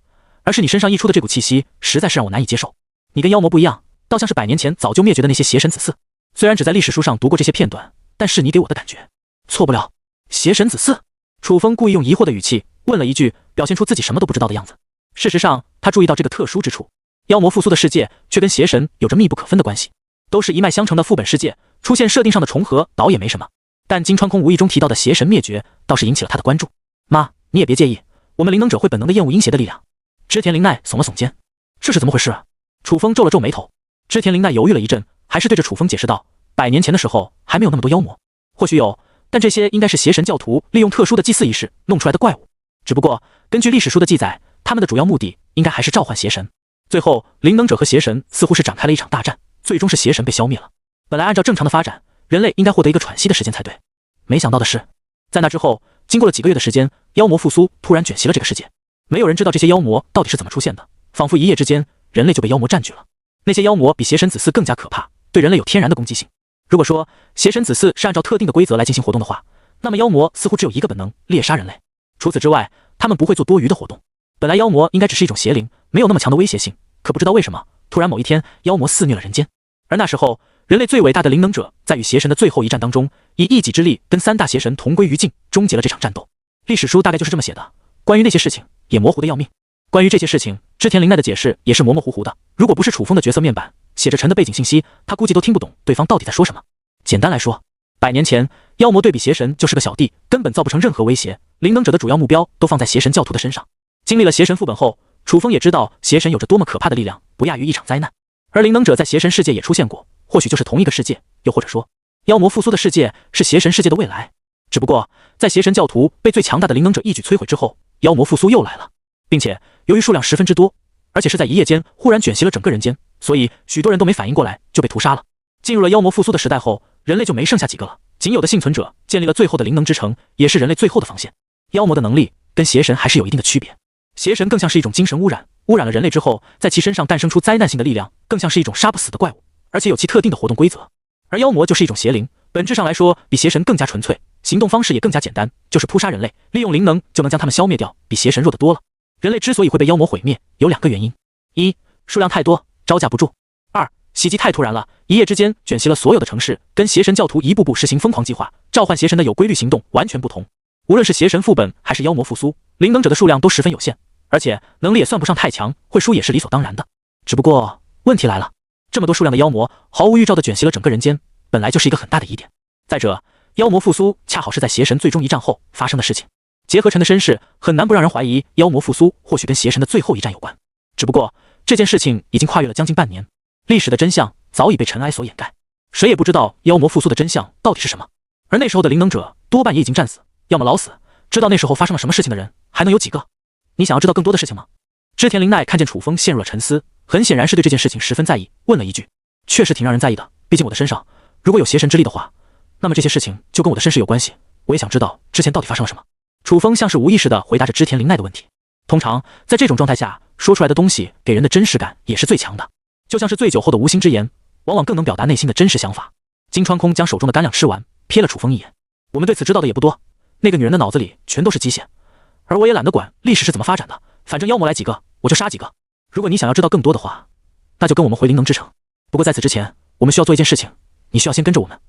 而是你身上溢出的这股气息实在是让我难以接受。你跟妖魔不一样，倒像是100年前早就灭绝的那些邪神子嗣。虽然只在历史书上读过这些片段，但是你给我的感觉错不了。邪神子嗣？”楚风故意用疑惑的语气问了一句，表现出自己什么都不知道的样子。事实上，他注意到这个特殊之处，妖魔复苏的世界却跟邪神有着密不可分的关系，都是一脉相承的副本世界，出现设定上的重合倒也没什么。但金川空无意中提到的邪神灭绝，倒是引起了他的关注。妈，你也别介意，我们灵能者会本能的厌恶阴邪的力量。织田绫奈耸了耸肩，这是怎么回事啊？楚风皱了皱眉头。织田绫奈犹豫了一阵，还是对着楚风解释道：100年前的时候还没有那么多妖魔，或许有，但这些应该是邪神教徒利用特殊的祭祀仪式弄出来的怪物。只不过根据历史书的记载，他们的主要目的应该还是召唤邪神。最后，灵能者和邪神似乎是展开了一场大战，最终是邪神被消灭了。本来按照正常的发展，人类应该获得一个喘息的时间才对。没想到的是，在那之后，经过了几个月的时间，妖魔复苏突然卷袭了这个世界。没有人知道这些妖魔到底是怎么出现的，仿佛一夜之间，人类就被妖魔占据了。那些妖魔比邪神子嗣更加可怕，对人类有天然的攻击性。如果说邪神子嗣是按照特定的规则来进行活动的话，那么妖魔似乎只有一个本能，猎杀人类。除此之外，他们不会做多余的活动。本来妖魔应该只是一种邪灵，没有那么强的威胁性，可不知道为什么，突然某一天，妖魔肆虐了人间。而那时候，人类最伟大的灵能者在与邪神的最后一战当中，以一己之力跟3大邪神同归于尽，终结了这场战斗。历史书大概就是这么写的。关于那些事情，也模糊的要命。关于这些事情，织田绫奈的解释也是模模糊糊的。如果不是楚风的角色面板写着陈的背景信息，他估计都听不懂对方到底在说什么。简单来说，100年前，妖魔对比邪神就是个小弟，根本造不成任何威胁。灵能者的主要目标都放在邪神教徒的身上。经历了邪神副本后，楚风也知道邪神有着多么可怕的力量，不亚于一场灾难。而灵能者在邪神世界也出现过，或许就是同一个世界，又或者说，妖魔复苏的世界是邪神世界的未来。只不过，在邪神教徒被最强大的灵能者一举摧毁之后，妖魔复苏又来了，并且由于数量十分之多，而且是在一夜间忽然卷袭了整个人间，所以许多人都没反应过来就被屠杀了。进入了妖魔复苏的时代后，人类就没剩下几个了，仅有的幸存者建立了最后的灵能之城，也是人类最后的防线。妖魔的能力跟邪神还是有一定的区别，邪神更像是一种精神污染，污染了人类之后，在其身上诞生出灾难性的力量，更像是一种杀不死的怪物，而且有其特定的活动规则。而妖魔就是一种邪灵，本质上来说比邪神更加纯粹，行动方式也更加简单，就是扑杀人类，利用灵能就能将他们消灭掉，比邪神弱得多了。人类之所以会被妖魔毁灭，有2个原因：一、数量太多，招架不住；二、袭击太突然了，一夜之间卷袭了所有的城市，跟邪神教徒一步步实行疯狂计划，召唤邪神的有规律行动完全不同。无论是邪神副本还是妖魔复苏，灵能者的数量都十分有限，而且能力也算不上太强，会输也是理所当然的。只不过问题来了，这么多数量的妖魔毫无预兆地卷袭了整个人间，本来就是一个很大的疑点。再者，妖魔复苏恰好是在邪神最终一战后发生的事情，结合陈的身世，很难不让人怀疑妖魔复苏或许跟邪神的最后一战有关。只不过这件事情已经跨越了将近半年，历史的真相早已被尘埃所掩盖，谁也不知道妖魔复苏的真相到底是什么。而那时候的灵能者多半也已经战死，要么老死。知道那时候发生了什么事情的人还能有几个？你想要知道更多的事情吗？织田绫奈看见楚风陷入了沉思，很显然是对这件事情十分在意，问了一句：确实挺让人在意的，毕竟我的身上如果有邪神之力的话，那么这些事情就跟我的身世有关系，我也想知道之前到底发生了什么。楚风像是无意识地回答着织田绫奈的问题。通常在这种状态下说出来的东西给人的真实感也是最强的，就像是醉酒后的无心之言，往往更能表达内心的真实想法。金川空将手中的干粮吃完，瞥了楚风一眼。我们对此知道的也不多，那个女人的脑子里全都是机械，而我也懒得管历史是怎么发展的，反正妖魔来几个我就杀几个。如果你想要知道更多的话，那就跟我们回灵能之城。不过在此之前，我们需要做一件事情，你需要先跟着我们，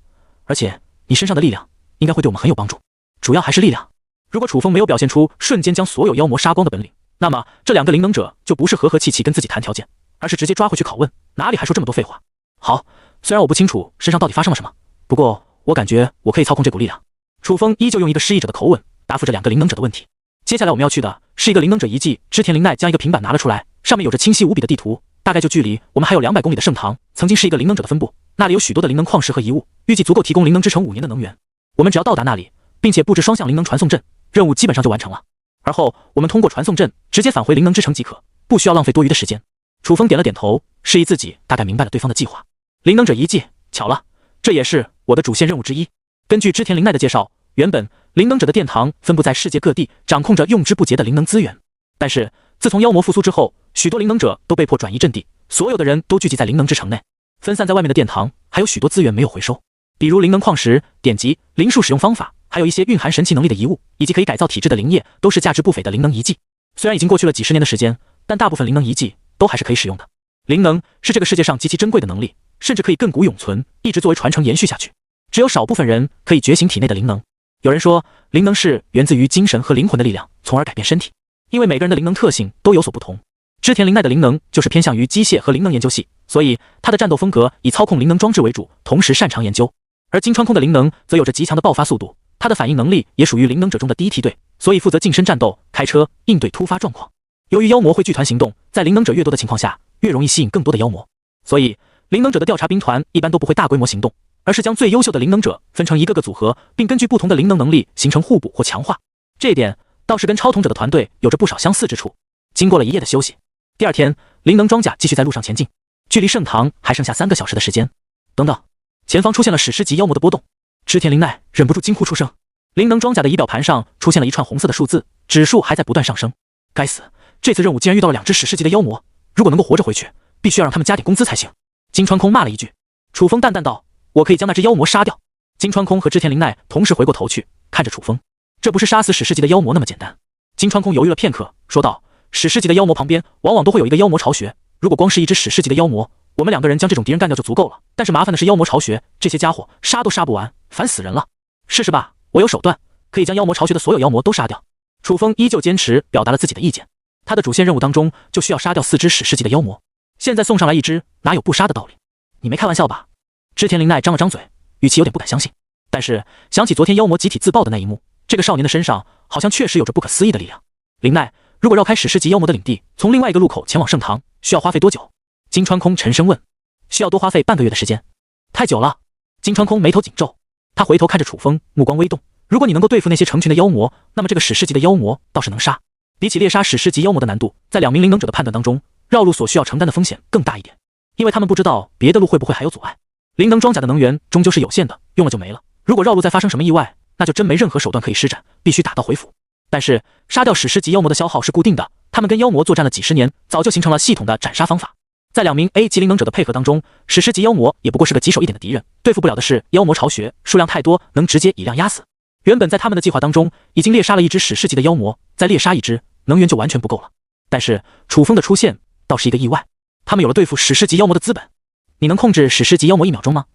而且你身上的力量应该会对我们很有帮助，主要还是力量。如果楚风没有表现出瞬间将所有妖魔杀光的本领，那么这2个灵能者就不是和和气气跟自己谈条件，而是直接抓回去拷问，哪里还说这么多废话。好，虽然我不清楚身上到底发生了什么，不过我感觉我可以操控这股力量。楚风依旧用一个失忆者的口吻答复着2个灵能者的问题。接下来我们要去的是一个灵能者遗迹，织田绫奈将一个平板拿了出来，上面有着清晰无比的地图，大概就距离我们还有200公里的圣堂，曾经是一个灵能者的分部，那里有许多的灵能矿石和遗物，预计足够提供灵能之城5年的能源。我们只要到达那里，并且布置双向灵能传送阵，任务基本上就完成了。而后我们通过传送阵直接返回灵能之城即可，不需要浪费多余的时间。楚风点了点头，示意自己大概明白了对方的计划。灵能者遗迹，巧了，这也是我的主线任务之一。根据织田绫奈的介绍，原本灵能者的殿堂分布在世界各地，掌控着用之不竭的灵能资源。但是自从妖魔复苏之后，许多灵能者都被迫转移阵地，所有的人都聚集在灵能之城内。分散在外面的殿堂还有许多资源没有回收，比如灵能矿石、典籍、灵术使用方法，还有一些蕴含神奇能力的遗物，以及可以改造体质的灵液，都是价值不菲的灵能遗迹。虽然已经过去了几十年的时间，但大部分灵能遗迹都还是可以使用的。灵能是这个世界上极其珍贵的能力，甚至可以亘古永存，一直作为传承延续下去。只有少部分人可以觉醒体内的灵能。有人说，灵能是源自于精神和灵魂的力量，从而改变身体。因为每个人的灵能特性都有所不同，织田绫奈的灵能就是偏向于机械和灵能研究系，所以他的战斗风格以操控灵能装置为主，同时擅长研究。而金川空的灵能则有着极强的爆发速度，他的反应能力也属于灵能者中的第一梯队，所以负责近身战斗、开车，应对突发状况。由于妖魔会剧团行动，在灵能者越多的情况下，越容易吸引更多的妖魔，所以灵能者的调查兵团一般都不会大规模行动，而是将最优秀的灵能者分成一个个组合，并根据不同的灵能能力形成互补或强化。这一点倒是跟超统者的团队有着不少相似之处。经过了一夜的休息，第二天，灵能装甲继续在路上前进，距离圣堂还剩下3个小时的时间。等等，前方出现了史诗级妖魔的波动，织田绫奈忍不住惊呼出声。灵能装甲的仪表盘上出现了一串红色的数字，指数还在不断上升。该死，这次任务竟然遇到了2只史诗级的妖魔，如果能够活着回去，必须要让他们加点工资才行。金川空骂了一句。楚风淡淡道：我可以将那只妖魔杀掉。金川空和织田绫奈同时回过头去看着楚风，这不是杀死史诗级的妖魔那么简单。金川空犹豫了片刻，说道：史诗级的妖魔旁边往往都会有一个妖魔巢穴，如果光是一只史诗级的妖魔，我们2个人将这种敌人干掉就足够了，但是麻烦的是妖魔巢穴，这些家伙杀都杀不完，烦死人了。试试吧，我有手段，可以将妖魔巢穴的所有妖魔都杀掉。楚风依旧坚持表达了自己的意见。他的主线任务当中就需要杀掉4只史诗级的妖魔，现在送上来1只，哪有不杀的道理？你没开玩笑吧？织田绫奈张了张嘴，语气有点不敢相信。但是想起昨天妖魔集体自爆的那一幕，这个少年的身上好像确实有着不可思议的力量。绫奈，如果绕开史诗级妖魔的领地，从另外一个路口前往圣堂，需要花费多久？金川空沉声问。需要多花费半个月的时间。太久了。金川空眉头紧皱，他回头看着楚风，目光微动。如果你能够对付那些成群的妖魔，那么这个史诗级的妖魔倒是能杀。比起猎杀史诗级妖魔的难度，在2名灵能者的判断当中，绕路所需要承担的风险更大一点，因为他们不知道别的路会不会还有阻碍。灵能装甲的能源终究是有限的，用了就没了。如果绕路再发生什么意外，那就真没任何手段可以施展，必须打道回府。但是杀掉史诗级妖魔的消耗是固定的，他们跟妖魔作战了几十年，早就形成了系统的斩杀方法。在2名 A 级灵能者的配合当中，史诗级妖魔也不过是个棘手一点的敌人，对付不了的是妖魔巢穴，数量太多，能直接以量压死。原本在他们的计划当中，已经猎杀了1只史诗级的妖魔，再猎杀1只，能源就完全不够了。但是楚风的出现倒是一个意外，他们有了对付史诗级妖魔的资本。你能控制史诗级妖魔1秒钟吗？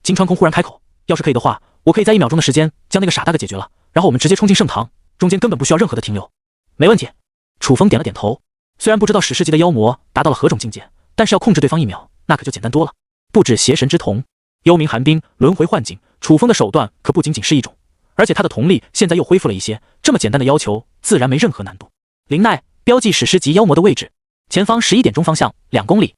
金川空忽然开口。要是可以的话，我可以在1秒钟的时间将那个傻大个解决了，然后我们直接冲进圣堂，中间根本不需要任何的停留。没问题。楚风点了点头。虽然不知道史诗级的妖魔达到了何种境界，但是要控制对方1秒，那可就简单多了。布置邪神之瞳，幽冥寒冰，轮回幻境，楚风的手段可不仅仅是一种，而且他的瞳力现在又恢复了一些，这么简单的要求自然没任何难度。绫奈，标记史诗级妖魔的位置，前方11点钟方向2公里。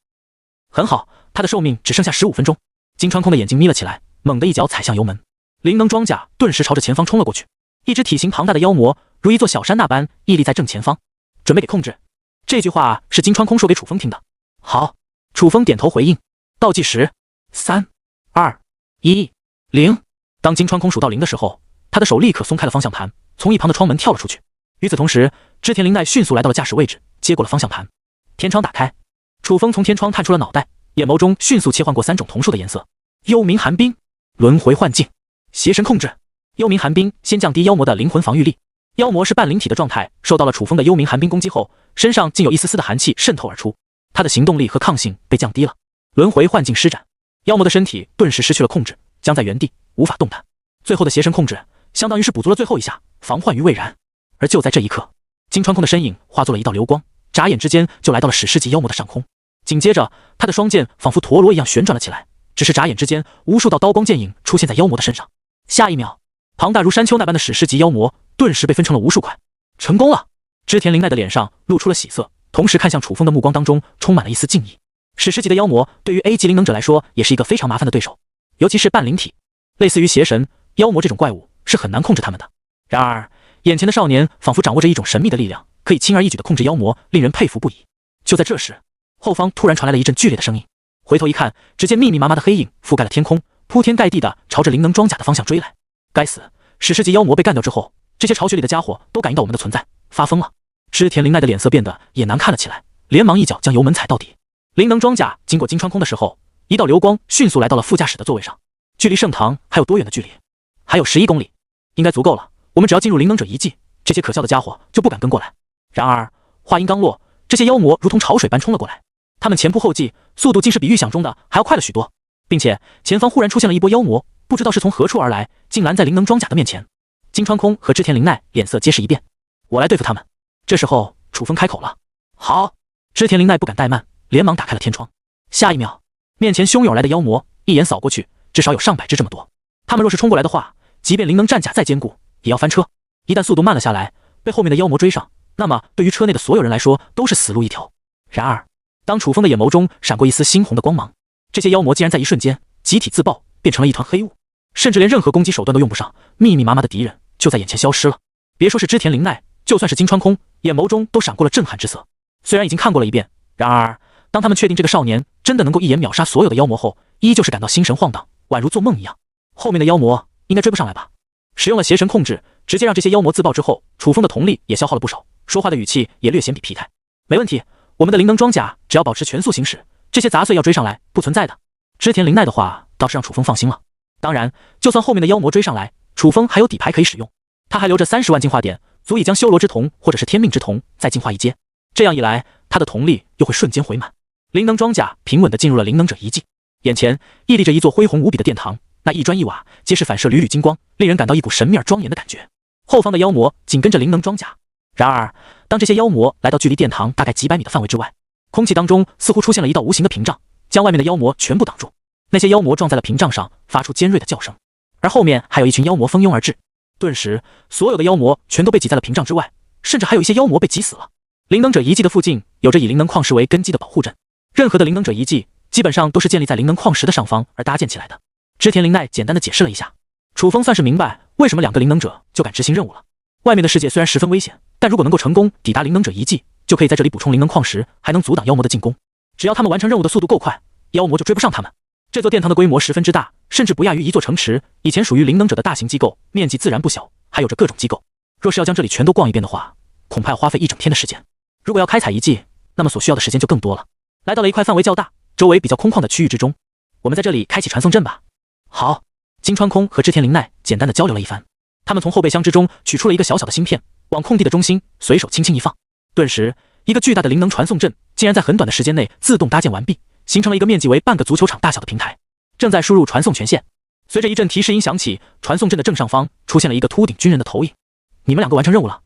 很好，他的寿命只剩下15分钟。金川空的眼睛眯了起来，猛地一脚踩向油门，灵能装甲顿时朝着前方冲了过去。一只体型庞大的妖魔如一座小山那般屹立在正前方，准备给控制。这句话是金川空说给楚风听的。好，楚风点头回应。倒计时，3、2、1、0。当金川空数到0的时候，他的手立刻松开了方向盘，从一旁的窗门跳了出去。与此同时，织田绫奈迅速来到了驾驶位置，接过了方向盘。天窗打开，楚风从天窗探出了脑袋，眼眸中迅速切换过3种瞳数的颜色：幽冥寒冰、轮回幻境、邪神控制。幽冥寒冰先降低妖魔的灵魂防御力。妖魔是半灵体的状态，受到了楚风的幽冥寒冰攻击后，身上竟有一丝丝的寒气渗透而出，他的行动力和抗性被降低了。轮回幻境施展，妖魔的身体顿时失去了控制，僵在原地无法动弹。最后的邪神控制相当于是补足了最后一下，防患于未然。而就在这一刻，金川空的身影化作了一道流光，眨眼之间就来到了史诗级妖魔的上空。紧接着，他的双剑仿佛陀螺一样旋转了起来，只是眨眼之间，无数道刀光剑影出现在妖魔的身上。下一秒，庞大如山丘那般的史诗级妖魔顿时被分成了无数块。成功了！织田绫奈的脸上露出了喜色，同时看向楚风的目光当中充满了一丝敬意。史诗级的妖魔对于 A 级灵能者来说也是一个非常麻烦的对手，尤其是半灵体，类似于邪神、妖魔这种怪物是很难控制他们的。然而，眼前的少年仿佛掌握着一种神秘的力量，可以轻而易举地控制妖魔，令人佩服不已。就在这时，后方突然传来了一阵剧烈的声音，回头一看，只见密密麻麻的黑影覆盖了天空，铺天盖地的朝着灵能装甲的方向追来。该死！史诗级妖魔被干掉之后，这些巢穴里的家伙都感应到我们的存在，发疯了。织田绫奈的脸色变得也难看了起来，连忙一脚将油门踩到底。灵能装甲经过金川空的时候，一道流光迅速来到了副驾驶的座位上。距离圣堂还有多远的距离？还有11公里，应该足够了。我们只要进入灵能者遗迹，这些可笑的家伙就不敢跟过来。然而话音刚落，这些妖魔如同潮水般冲了过来，他们前仆后继，速度竟是比预想中的还要快了许多，并且前方忽然出现了一波妖魔，不知道是从何处而来，竟拦在灵能装甲的面前。金川空和织田绫奈脸色皆是一变，我来对付他们。这时候楚风开口了。好！织田绫奈不敢怠慢，连忙打开了天窗。下一秒，面前汹涌而来的妖魔一眼扫过去，至少有上百只这么多。他们若是冲过来的话，即便灵能战甲再坚固，也要翻车。一旦速度慢了下来，被后面的妖魔追上，那么对于车内的所有人来说都是死路一条。然而，当楚风的眼眸中闪过一丝猩红的光芒，这些妖魔竟然在一瞬间集体自爆，变成了一团黑雾，甚至连任何攻击手段都用不上，密密麻麻的敌人就在眼前消失了。别说是织田绫奈，就算是金川空，眼眸中都闪过了震撼之色。虽然已经看过了一遍，然而当他们确定这个少年真的能够一眼秒杀所有的妖魔后，依旧是感到心神晃荡，宛如做梦一样。后面的妖魔应该追不上来吧？使用了邪神控制，直接让这些妖魔自爆之后，楚风的瞳力也消耗了不少，说话的语气也略显比疲态。没问题，我们的灵能装甲只要保持全速行驶，这些杂碎要追上来不存在的。织田绫奈的话倒是让楚风放心了。当然，就算后面的妖魔追上来，楚风还有底牌可以使用，他还留着30万进化点，足以将修罗之瞳或者是天命之瞳再进化一阶。这样一来，他的瞳力又会瞬间回满。灵能装甲平稳地进入了灵能者遗迹，眼前屹立着一座恢宏无比的殿堂，那一砖一瓦皆是反射缕缕金光，令人感到一股神秘而庄严的感觉。后方的妖魔紧跟着灵能装甲。然而，当当这些妖魔来到距离殿堂大概几百米的范围之外，空气当中似乎出现了一道无形的屏障，将外面的妖魔全部挡住。那些妖魔撞在了屏障上，发出尖锐的叫声，而后面还有一群妖魔蜂拥而至。顿时，所有的妖魔全都被挤在了屏障之外，甚至还有一些妖魔被挤死了。灵能者遗迹的附近有着以灵能矿石为根基的保护阵，任何的灵能者遗迹基本上都是建立在灵能矿石的上方而搭建起来的。织田绫奈简单的解释了一下，楚风算是明白为什么2个灵能者就敢执行任务了。外面的世界虽然十分危险，但如果能够成功抵达灵能者遗迹，就可以在这里补充灵能矿石，还能阻挡妖魔的进攻。只要他们完成任务的速度够快，妖魔就追不上他们。这座殿堂的规模十分之大，甚至不亚于一座城池。以前属于灵能者的大型机构，面积自然不小，还有着各种机构。若是要将这里全都逛一遍的话，恐怕要花费一整天的时间。如果要开采遗迹，那么所需要的时间就更多了。来到了一块范围较大、周围比较空旷的区域之中，我们在这里开启传送阵吧。好，金川空和织田绫奈简单的交流了一番，他们从后备箱之中取出了一个小小的芯片，往空地的中心随手轻轻一放，顿时，一个巨大的灵能传送阵竟然在很短的时间内自动搭建完毕，形成了一个面积为半个足球场大小的平台，正在输入传送权限。随着一阵提示音响起，传送阵的正上方出现了一个秃顶军人的投影。你们2个完成任务了？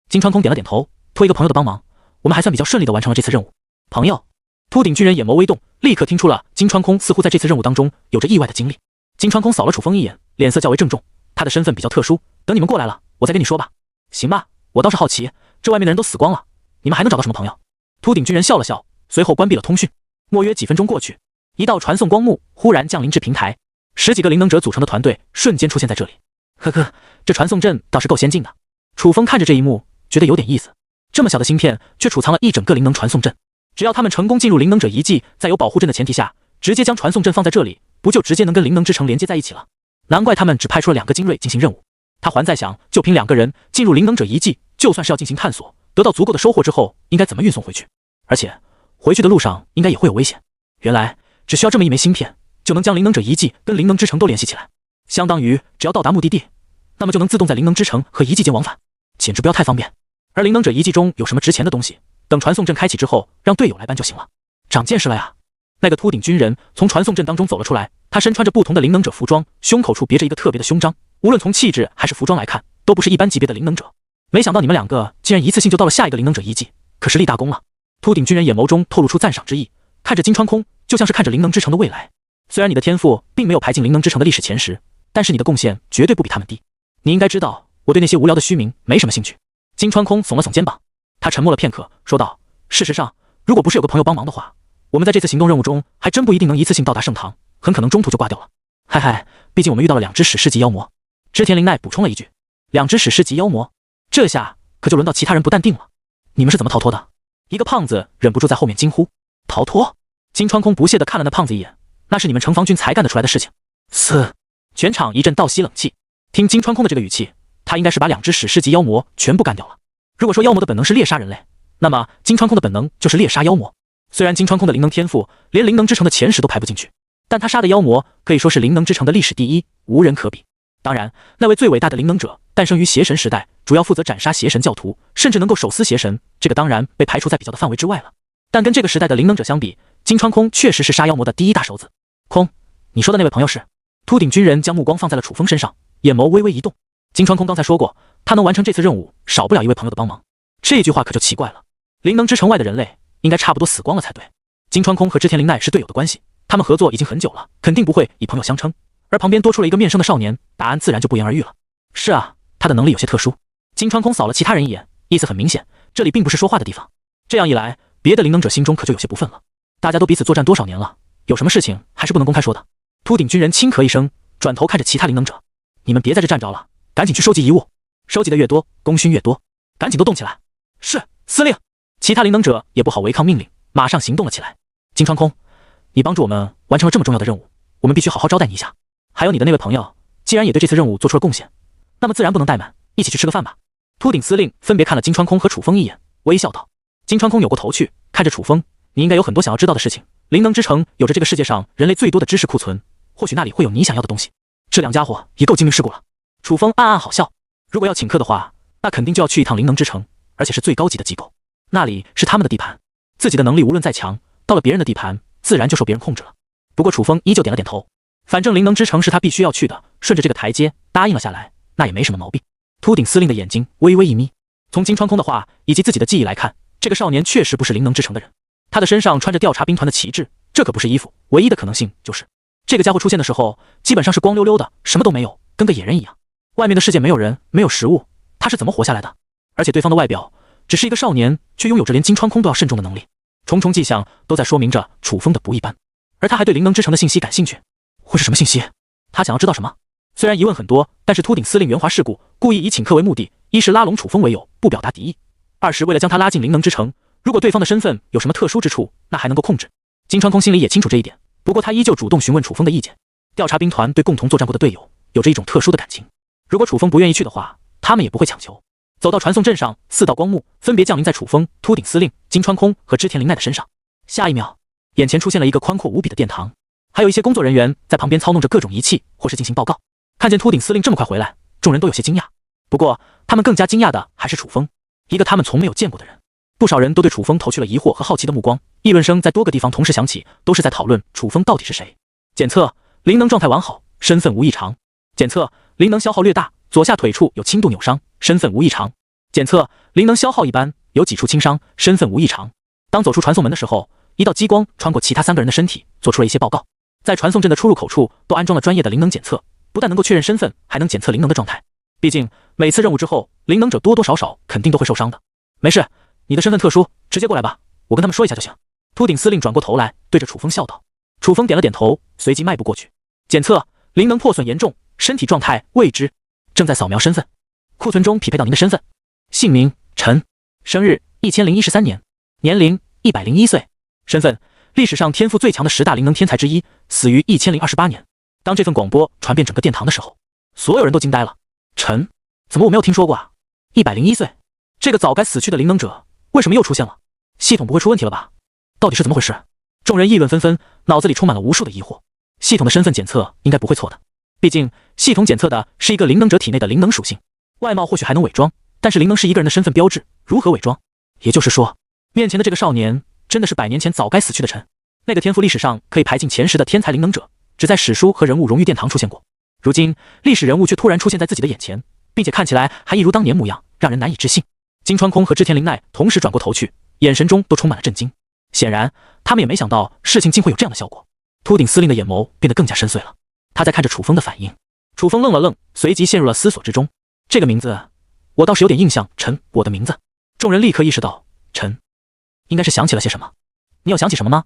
金川空点了点头，托一个朋友的帮忙，我们还算比较顺利的完成了这次任务。朋友，秃顶军人眼眸微动，立刻听出了金川空似乎在这次任务当中有着意外的经历。金川空扫了楚风一眼，脸色较为郑重，他的身份比较特殊，等你们过来了，我再跟你说吧。行吧，我倒是好奇，这外面的人都死光了，你们还能找到什么朋友？秃顶军人笑了笑，随后关闭了通讯。莫约几分钟过去，一道传送光幕忽然降临至平台，10几个灵能者组成的团队瞬间出现在这里。呵呵，这传送阵倒是够先进的。楚风看着这一幕，觉得有点意思。这么小的芯片，却储藏了一整个灵能传送阵。只要他们成功进入灵能者遗迹，在有保护阵的前提下，直接将传送阵放在这里，不就直接能跟灵能之城连接在一起了？难怪他们只派出了2个精锐进行任务。他还在想，就凭2个人进入灵能者遗迹，就算是要进行探索，得到足够的收获之后，应该怎么运送回去？而且回去的路上应该也会有危险。原来只需要这么一枚芯片，就能将灵能者遗迹跟灵能之城都联系起来，相当于只要到达目的地，那么就能自动在灵能之城和遗迹间往返，简直不要太方便。而灵能者遗迹中有什么值钱的东西，等传送阵开启之后，让队友来搬就行了。长见识了呀！那个秃顶军人从传送阵当中走了出来，他身穿着不同的灵能者服装，胸口处别着一个特别的胸章，无论从气质还是服装来看，都不是一般级别的灵能者。没想到你们2个竟然一次性就到了下一个灵能者遗迹，可是立大功了。秃顶军人眼眸中透露出赞赏之意，看着金川空，就像是看着灵能之城的未来。虽然你的天赋并没有排进灵能之城的历史前10，但是你的贡献绝对不比他们低。你应该知道，我对那些无聊的虚名没什么兴趣。金川空耸了耸肩膀，他沉默了片刻，说道：事实上，如果不是有个朋友帮忙的话，我们在这次行动任务中还真不一定能一次性到达圣堂，很可能中途就挂掉了。嗨嗨，毕竟我们遇到了2只史诗级妖魔。织田绫奈补充了一句：2只史诗级妖魔，这下可就轮到其他人不淡定了。你们是怎么逃脱的？一个胖子忍不住在后面惊呼：逃脱！金川空不屑地看了那胖子一眼，那是你们城防军才干得出来的事情。全场一阵倒吸冷气。听金川空的这个语气，他应该是把2只史诗级妖魔全部干掉了。如果说妖魔的本能是猎杀人类，那么金川空的本能就是猎杀妖魔。虽然金川空的灵能天赋连灵能之城的前10都排不进去，但他杀的妖魔可以说是灵能之城的历史第一，无人可比。当然，那位最伟大的灵能者诞生于邪神时代，主要负责斩杀邪神教徒，甚至能够手撕邪神，这个当然被排除在比较的范围之外了。但跟这个时代的灵能者相比，金川空确实是杀妖魔的第一大手子。空，你说的那位朋友是？秃顶军人将目光放在了楚风身上，眼眸微微一动。金川空刚才说过，他能完成这次任务，少不了一位朋友的帮忙。这句话可就奇怪了，灵能之城外的人类应该差不多死光了才对。金川空和织田绫奈是队友的关系，他们合作已经很久了，肯定不会以朋友相称。而旁边多出了一个面生的少年，答案自然就不言而喻了。是啊，他的能力有些特殊。金川空扫了其他人一眼，意思很明显，这里并不是说话的地方。这样一来，别的灵能者心中可就有些不忿了。大家都彼此作战多少年了，有什么事情还是不能公开说的。秃顶军人轻咳一声，转头看着其他灵能者：你们别在这站着了，赶紧去收集遗物，收集的越多，功勋越多，赶紧都动起来。是，司令。其他灵能者也不好违抗命令，马上行动了起来。金川空，你帮助我们完成了这么重要的任务，我们必须好好招待你一下。还有你的那位朋友，既然也对这次任务做出了贡献，那么自然不能怠慢，一起去吃个饭吧。秃顶司令分别看了金川空和楚风一眼，微笑道。金川空扭过头去，看着楚风，你应该有很多想要知道的事情。灵能之城有着这个世界上人类最多的知识库存，或许那里会有你想要的东西。这2家伙也够精明世故了。楚风暗暗好笑，如果要请客的话，那肯定就要去一趟灵能之城，而且是最高级的机构，那里是他们的地盘，自己的能力无论再强，到了别人的地盘，自然就受别人控制了。不过楚风依旧点了点头，反正灵能之城是他必须要去的，顺着这个台阶答应了下来，那也没什么毛病。秃顶司令的眼睛微微一眯，从金川空的话以及自己的记忆来看，这个少年确实不是灵能之城的人。他的身上穿着调查兵团的旗帜，这可不是衣服，唯一的可能性就是这个家伙出现的时候基本上是光溜溜的，什么都没有，跟个野人一样。外面的世界没有人，没有食物，他是怎么活下来的？而且对方的外表只是一个少年，却拥有着连金川空都要慎重的能力，重重迹象都在说明着楚风的不一般。而他还对灵能之城的信息感兴趣，会是什么信息？他想要知道什么？虽然疑问很多，但是秃顶司令圆滑世故，故意以请客为目的，一是拉拢楚风为由，不表达敌意；二是为了将他拉进灵能之城。如果对方的身份有什么特殊之处，那还能够控制。金川空心里也清楚这一点，不过他依旧主动询问楚风的意见。调查兵团对共同作战过的队友有着一种特殊的感情，如果楚风不愿意去的话，他们也不会强求。走到传送阵上，4道光幕分别降临在楚风、秃顶司令、金川空和织田绫奈的身上。下一秒，眼前出现了一个宽阔无比的殿堂，还有一些工作人员在旁边操弄着各种仪器或是进行报告。看见秃顶司令这么快回来，众人都有些惊讶。不过他们更加惊讶的还是楚风，一个他们从没有见过的人。不少人都对楚风投去了疑惑和好奇的目光，议论声在多个地方同时响起，都是在讨论楚风到底是谁。检测灵能状态完好，身份无异常。检测灵能消耗略大，左下腿处有轻度扭伤，身份无异常。检测灵能消耗一般，有几处轻伤，身份无异常。当走出传送门的时候，一道激光穿过其他3个人的身体，做出了一些报告。在传送阵的出入口处都安装了专业的灵能检测，不但能够确认身份，还能检测灵能的状态。毕竟每次任务之后，灵能者多多少少肯定都会受伤的。没事，你的身份特殊，直接过来吧，我跟他们说一下就行。秃顶司令转过头来对着楚风笑道。楚风点了点头，随即迈步过去。检测灵能破损严重，身体状态未知，正在扫描身份。库存中匹配到您的身份。姓名陈，生日1013年，年龄101岁，身份历史上天赋最强的10大灵能天才之一，死于1028年。当这份广播传遍整个殿堂的时候，所有人都惊呆了。陈，怎么我没有听说过啊？101岁，这个早该死去的灵能者为什么又出现了？系统不会出问题了吧？到底是怎么回事？众人议论纷纷，脑子里充满了无数的疑惑。系统的身份检测应该不会错的，毕竟系统检测的是一个灵能者体内的灵能属性，外貌或许还能伪装，但是灵能是一个人的身份标志，如何伪装？也就是说，面前的这个少年真的是100年前早该死去的陈，那个天赋历史上可以排进前10的天才灵能者，只在史书和人物荣誉殿堂出现过。如今历史人物却突然出现在自己的眼前，并且看起来还一如当年模样，让人难以置信。金川空和织田绫奈同时转过头去，眼神中都充满了震惊。显然他们也没想到事情竟会有这样的效果。秃顶司令的眼眸变得更加深邃了，他在看着楚风的反应。楚风愣了愣，随即陷入了思索之中。这个名字我倒是有点印象，陈，我的名字。众人立刻意识到，陈应该是想起了些什么。你有想起什么吗？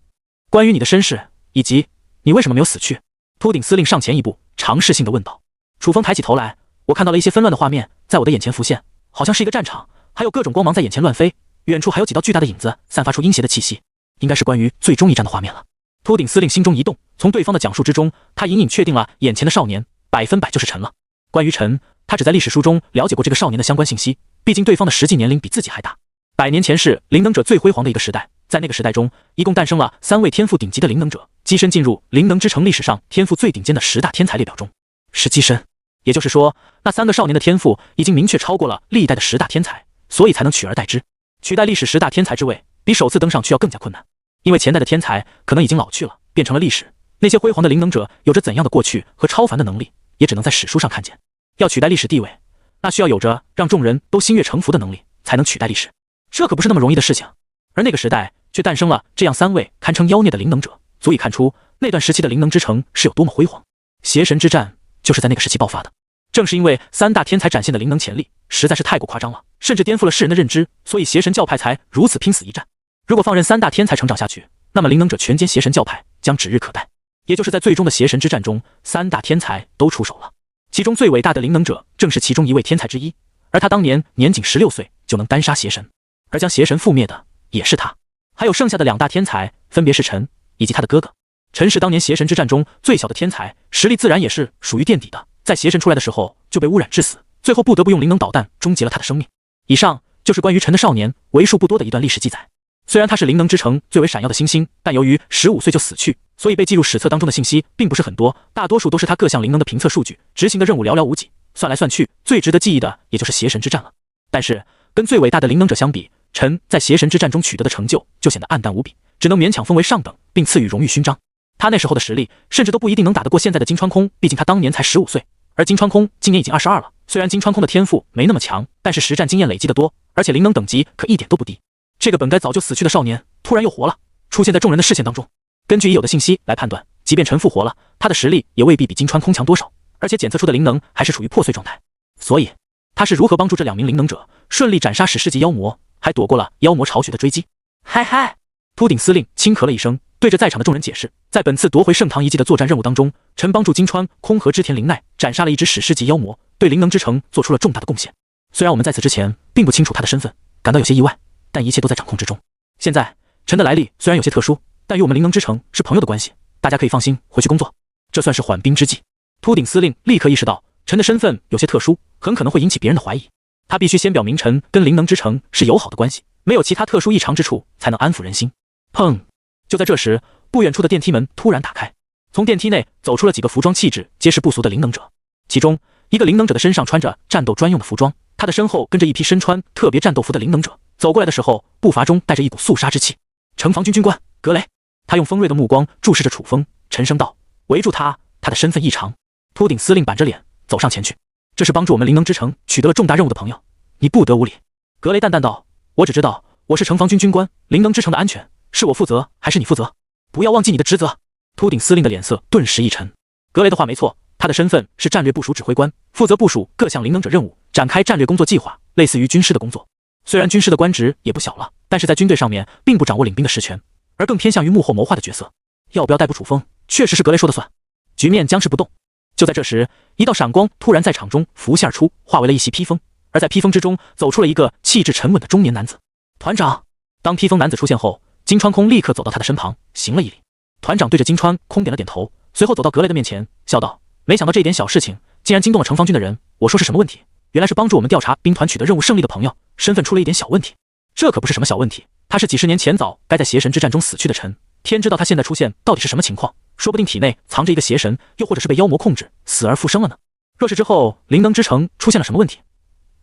关于你的身世，以及你为什么没有死去？秃顶司令上前一步，尝试性地问道。楚风抬起头来，我看到了一些纷乱的画面在我的眼前浮现，好像是一个战场，还有各种光芒在眼前乱飞，远处还有几道巨大的影子散发出阴邪的气息，应该是关于最终一战的画面了。秃顶司令心中一动，从对方的讲述之中，他隐隐确定了眼前的少年100%就是陈了。关于陈，他只在历史书中了解过这个少年的相关信息，毕竟对方的实际年龄比自己还大。100年前是灵能者最辉煌的一个时代，在那个时代中，一共诞生了3位天赋顶级的灵能者，跻身进入灵能之城历史上天赋最顶尖的10大天才列表中。是跻身，也就是说，那3个少年的天赋已经明确超过了历代的10大天才，所以才能取而代之，取代历史10大天才之位，比首次登上去要更加困难。因为前代的天才可能已经老去了，变成了历史，那些辉煌的灵能者有着怎样的过去和超凡的能力，也只能在史书上看见。要取代历史地位，那需要有着让众人都心悦诚服的能力，才能取代历史，这可不是那么容易的事情。而那个时代却诞生了这样3位堪称妖孽的灵能者，足以看出那段时期的灵能之城是有多么辉煌。邪神之战就是在那个时期爆发的。正是因为3大天才展现的灵能潜力实在是太过夸张了，甚至颠覆了世人的认知，所以邪神教派才如此拼死一战。如果放任3大天才成长下去，那么灵能者全歼邪神教派将指日可待。也就是在最终的邪神之战中，3大天才都出手了，其中最伟大的灵能者正是其中一位天才之一，而他当年年仅16岁就能单杀邪神，而将邪神覆灭的也是他。还有剩下的2大天才，分别是陈以及他的哥哥。陈是当年邪神之战中最小的天才，实力自然也是属于垫底的，在邪神出来的时候就被污染致死，最后不得不用灵能导弹终结了他的生命。以上就是关于陈的少年为数不多的一段历史记载。虽然他是灵能之城最为闪耀的星星，但由于15岁就死去，所以被记入史册当中的信息并不是很多，大多数都是他各项灵能的评测数据，执行的任务寥寥无几。算来算去，最值得记忆的也就是邪神之战了。但是跟最伟大的灵能者相比，陈在邪神之战中取得的成就就显得黯淡无比，只能勉强封为上等，并赐予荣誉勋章。他那时候的实力甚至都不一定能打得过现在的金川空，毕竟他当年才15岁，而金川空今年已经22了，虽然金川空的天赋没那么强，但是实战经验累积得多，而且灵能等级可一点都不低。这个本该早就死去的少年，突然又活了，出现在众人的视线当中。根据已有的信息来判断，即便陈复活了，他的实力也未必比金川空强多少，而且检测出的灵能还是处于破碎状态。所以，他是如何帮助这2名灵能者顺利斩杀史诗级妖魔，还躲过了妖魔巢穴的追击？嗨嗨！秃顶司令轻咳了一声，对着在场的众人解释，在本次夺回圣堂遗迹的作战任务当中，臣帮助金川空和织田灵奈斩杀了一只史诗级妖魔，对灵能之城做出了重大的贡献。虽然我们在此之前并不清楚他的身份，感到有些意外，但一切都在掌控之中。现在，臣的来历虽然有些特殊，但与我们灵能之城是朋友的关系，大家可以放心回去工作，这算是缓兵之计。秃顶司令立刻意识到，臣的身份有些特殊，很可能会引起别人的怀疑。他必须先表明臣跟灵能之城是友好的关系，没有其他特殊异常之处，才能安抚人心。砰！就在这时，不远处的电梯门突然打开，从电梯内走出了几个服装气质皆是不俗的灵能者。其中一个灵能者的身上穿着战斗专用的服装，他的身后跟着一批身穿特别战斗服的灵能者。走过来的时候，步伐中带着一股肃杀之气。城防军军官格雷，他用锋锐的目光注视着楚风，沉声道：“围住他，他的身份异常。”秃顶司令板着脸走上前去：“这是帮助我们灵能之城取得了重大任务的朋友，你不得无礼。”格雷淡淡道：“我只知道我是城防军军官，灵能之城的安全是我负责还是你负责？不要忘记你的职责。”秃顶司令的脸色顿时一沉。格雷的话没错，他的身份是战略部署指挥官，负责部署各项灵能者任务，展开战略工作计划，类似于军师的工作。虽然军师的官职也不小了，但是在军队上面并不掌握领兵的实权，而更偏向于幕后谋划的角色。要不要逮捕楚风，确实是格雷说的算。局面僵持不动。就在这时，一道闪光突然在场中浮现而出，化为了一袭披风，而在披风之中走出了一个气质沉稳的中年男子。团长。当披风男子出现后，金川空立刻走到他的身旁，行了一礼。团长对着金川空点了点头，随后走到格雷的面前，笑道：“没想到这一点小事情竟然惊动了城防军的人。我说是什么问题？原来是帮助我们调查兵团取得任务胜利的朋友，身份出了一点小问题。这可不是什么小问题，他是几十年前早该在邪神之战中死去的臣，天知道他现在出现到底是什么情况，说不定体内藏着一个邪神，又或者是被妖魔控制，死而复生了呢。若是之后灵能之城出现了什么问题，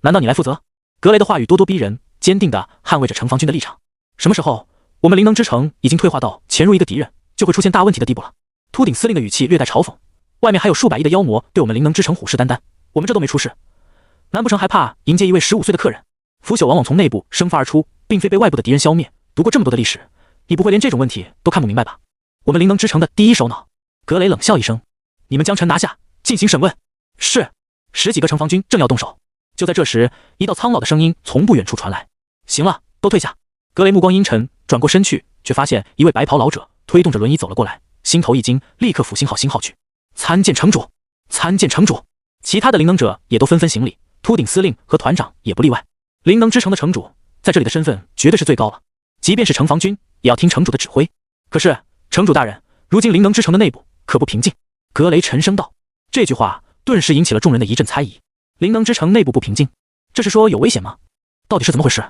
难道你来负责？”格雷的话语咄咄逼人，坚定地捍卫着城防军的立场。什么时候我们灵能之城已经退化到潜入一个敌人就会出现大问题的地步了？秃顶司令的语气略带嘲讽。外面还有数百亿的妖魔对我们灵能之城虎视眈眈，我们这都没出事，难不成还怕迎接一位15岁的客人？腐朽往往从内部生发而出，并非被外部的敌人消灭。读过这么多的历史，你不会连这种问题都看不明白吧？我们灵能之城的第一首脑。格雷冷笑一声：“你们将臣拿下，进行审问。”是。10几个城防军正要动手，就在这时，一道苍老的声音从不远处传来：“行了，都退下。”格雷目光阴沉，转过身去，却发现一位白袍老者推动着轮椅走了过来，心头一惊，立刻抚新好信号去。参见城主，参见城主。其他的灵能者也都纷纷行礼，秃顶司令和团长也不例外。灵能之城的城主在这里的身份绝对是最高了，即便是城防军也要听城主的指挥。可是城主大人，如今灵能之城的内部可不平静。格雷沉声道。这句话顿时引起了众人的一阵猜疑。灵能之城内部不平静，这是说有危险吗？到底是怎么回事？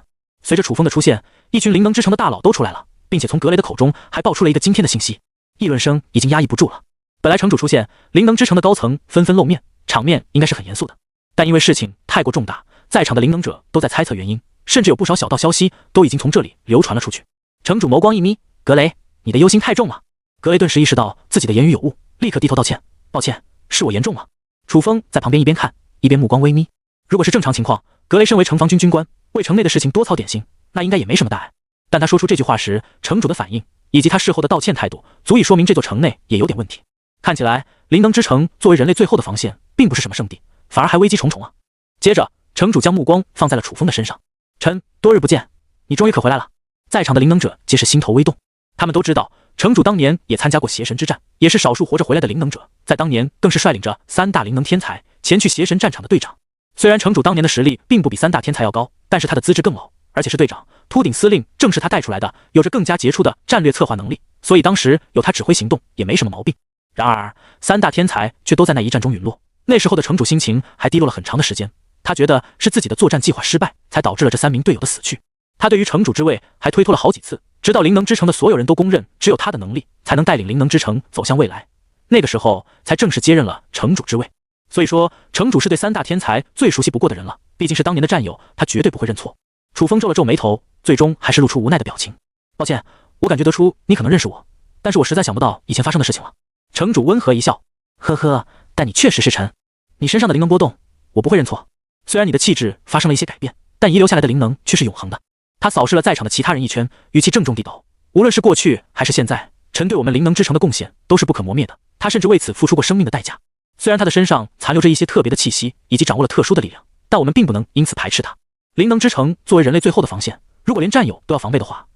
随着楚风的出现，一群灵能之城的大佬都出来了，并且从格雷的口中还爆出了一个惊天的信息。议论声已经压抑不住了。本来城主出现，灵能之城的高层纷纷露面，场面应该是很严肃的，但因为事情太过重大，在场的灵能者都在猜测原因，甚至有不少小道消息都已经从这里流传了出去。城主眸光一眯：“格雷，你的忧心太重了。”格雷顿时意识到自己的言语有误，立刻低头道歉：“抱歉，是我言重了。”楚风在旁边一边看一边目光微眯。如果是正常情况，格雷身为城防军军官，为城内的事情多操点心，那应该也没什么大碍。但他说出这句话时，城主的反应以及他事后的道歉态度，足以说明这座城内也有点问题。看起来灵能之城作为人类最后的防线，并不是什么圣地，反而还危机重重啊。接着城主将目光放在了楚风的身上：“臣多日不见，你终于可回来了。”在场的灵能者皆是心头微动，他们都知道城主当年也参加过邪神之战，也是少数活着回来的灵能者，在当年更是率领着3大灵能天才前去邪神战场的队长。虽然城主当年的实力并不比3大天才要高，但是他的资质更老，而且是队长，秃顶司令正是他带出来的，有着更加杰出的战略策划能力，所以当时有他指挥行动也没什么毛病。然而3大天才却都在那一战中陨落，那时候的城主心情还低落了很长的时间，他觉得是自己的作战计划失败，才导致了这3名队友的死去。他对于城主之位还推脱了好几次，直到灵能之城的所有人都公认只有他的能力才能带领灵能之城走向未来，那个时候才正式接任了城主之位。所以说城主是对3大天才最熟悉不过的人了，毕竟是当年的战友，他绝对不会认错。楚风皱了皱眉头，最终还是露出无奈的表情：“抱歉，我感觉得出你可能认识我，但是我实在想不到以前发生的事情了。”城主温和一笑：“呵呵，但你确实是臣。”你身上的灵能波动，我不会认错。虽然你的气质发生了一些改变，但遗留下来的灵能却是永恒的。他扫视了在场的其他人一圈，语气郑重地道：无论是过去还是现在，臣对我们灵能之城的贡献都是不可磨灭的。他甚至为此付出过生命的代价。虽然他的身上残留着一些特别的气息，以及掌握了特殊的力量，但我们并不能因此排斥他。灵能之城作为人类最后的防线，如果连战友都要防备的话，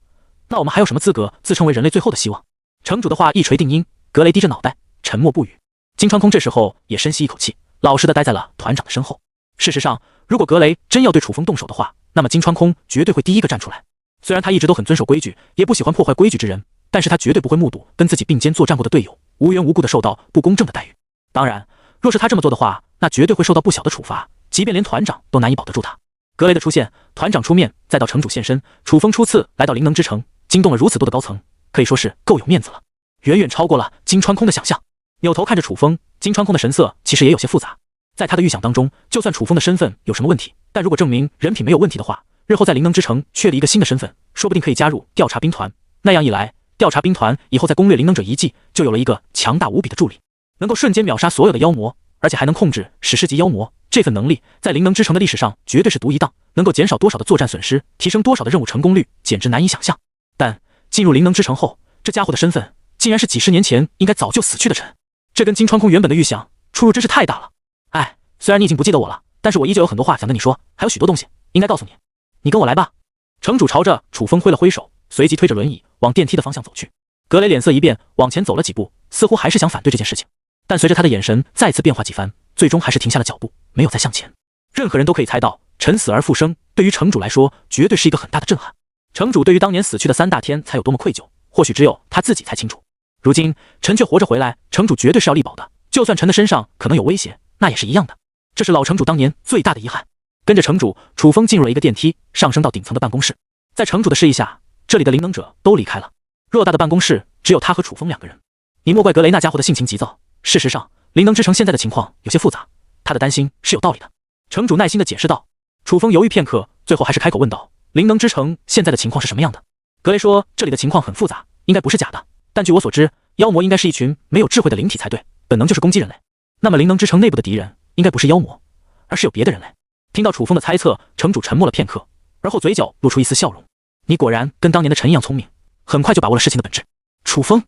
那我们还有什么资格自称为人类最后的希望？城主的话一锤定音，格雷低着脑袋，沉默不语。金川空这时候也深吸一口气，老实地待在了团长的身后。事实上，如果格雷真要对楚风动手的话，那么金川空绝对会第一个站出来。虽然他一直都很遵守规矩，也不喜欢破坏规矩之人，但是他绝对不会目睹跟自己并肩作战过的队友无缘无故地受到不公正的待遇。当然，若是他这么做的话，那绝对会受到不小的处罚，即便连团长都难以保得住他。格雷的出现，团长出面，再到城主现身，楚风初次来到灵能之城，惊动了如此多的高层，可以说是够有面子了，远远超过了金川空的想象。扭头看着楚风，金川空的神色其实也有些复杂。在他的预想当中，就算楚风的身份有什么问题，但如果证明人品没有问题的话，日后在灵能之城确立一个新的身份，说不定可以加入调查兵团。那样一来，调查兵团以后在攻略灵能者遗迹就有了一个强大无比的助力，能够瞬间秒杀所有的妖魔，而且还能控制史诗级妖魔。这份能力在灵能之城的历史上绝对是独一档，能够减少多少的作战损失，提升多少的任务成功率，简直难以想象。但进入灵能之城后，这家伙的身份竟然是几十年前应该早就死去的臣，这跟金川空原本的预想出入真是太大了。哎，虽然你已经不记得我了，但是我依旧有很多话想跟你说，还有许多东西应该告诉你。你跟我来吧。城主朝着楚风挥了挥手，随即推着轮椅往电梯的方向走去。格雷脸色一变，往前走了几步，似乎还是想反对这件事情，但随着他的眼神再次变化几番，最终还是停下了脚步，没有再向前。任何人都可以猜到，臣死而复生对于城主来说绝对是一个很大的震撼。城主对于当年死去的三大天才有多么愧疚，或许只有他自己才清楚。如今臣却活着回来，城主绝对是要力保的，就算臣的身上可能有威胁，那也是一样的。这是老城主当年最大的遗憾。跟着城主，楚风进入了一个电梯，上升到顶层的办公室。在城主的示意下，这里的灵能者都离开了。偌大的办公室只有他和楚风两个人。你莫怪格雷那家伙的性情急躁，事实上灵能之城现在的情况有些复杂，他的担心是有道理的。城主耐心地解释道。楚风犹豫片刻，最后还是开口问道：灵能之城现在的情况是什么样的？格雷说这里的情况很复杂，应该不是假的，但据我所知，妖魔应该是一群没有智慧的灵体才对，本能就是攻击人类。那么灵能之城内部的敌人应该不是妖魔，而是有别的人类。听到楚风的猜测，城主沉默了片刻，而后嘴角露出一丝笑容。你果然跟当年的臣一样聪明，很快就把握了事情的本质。楚风，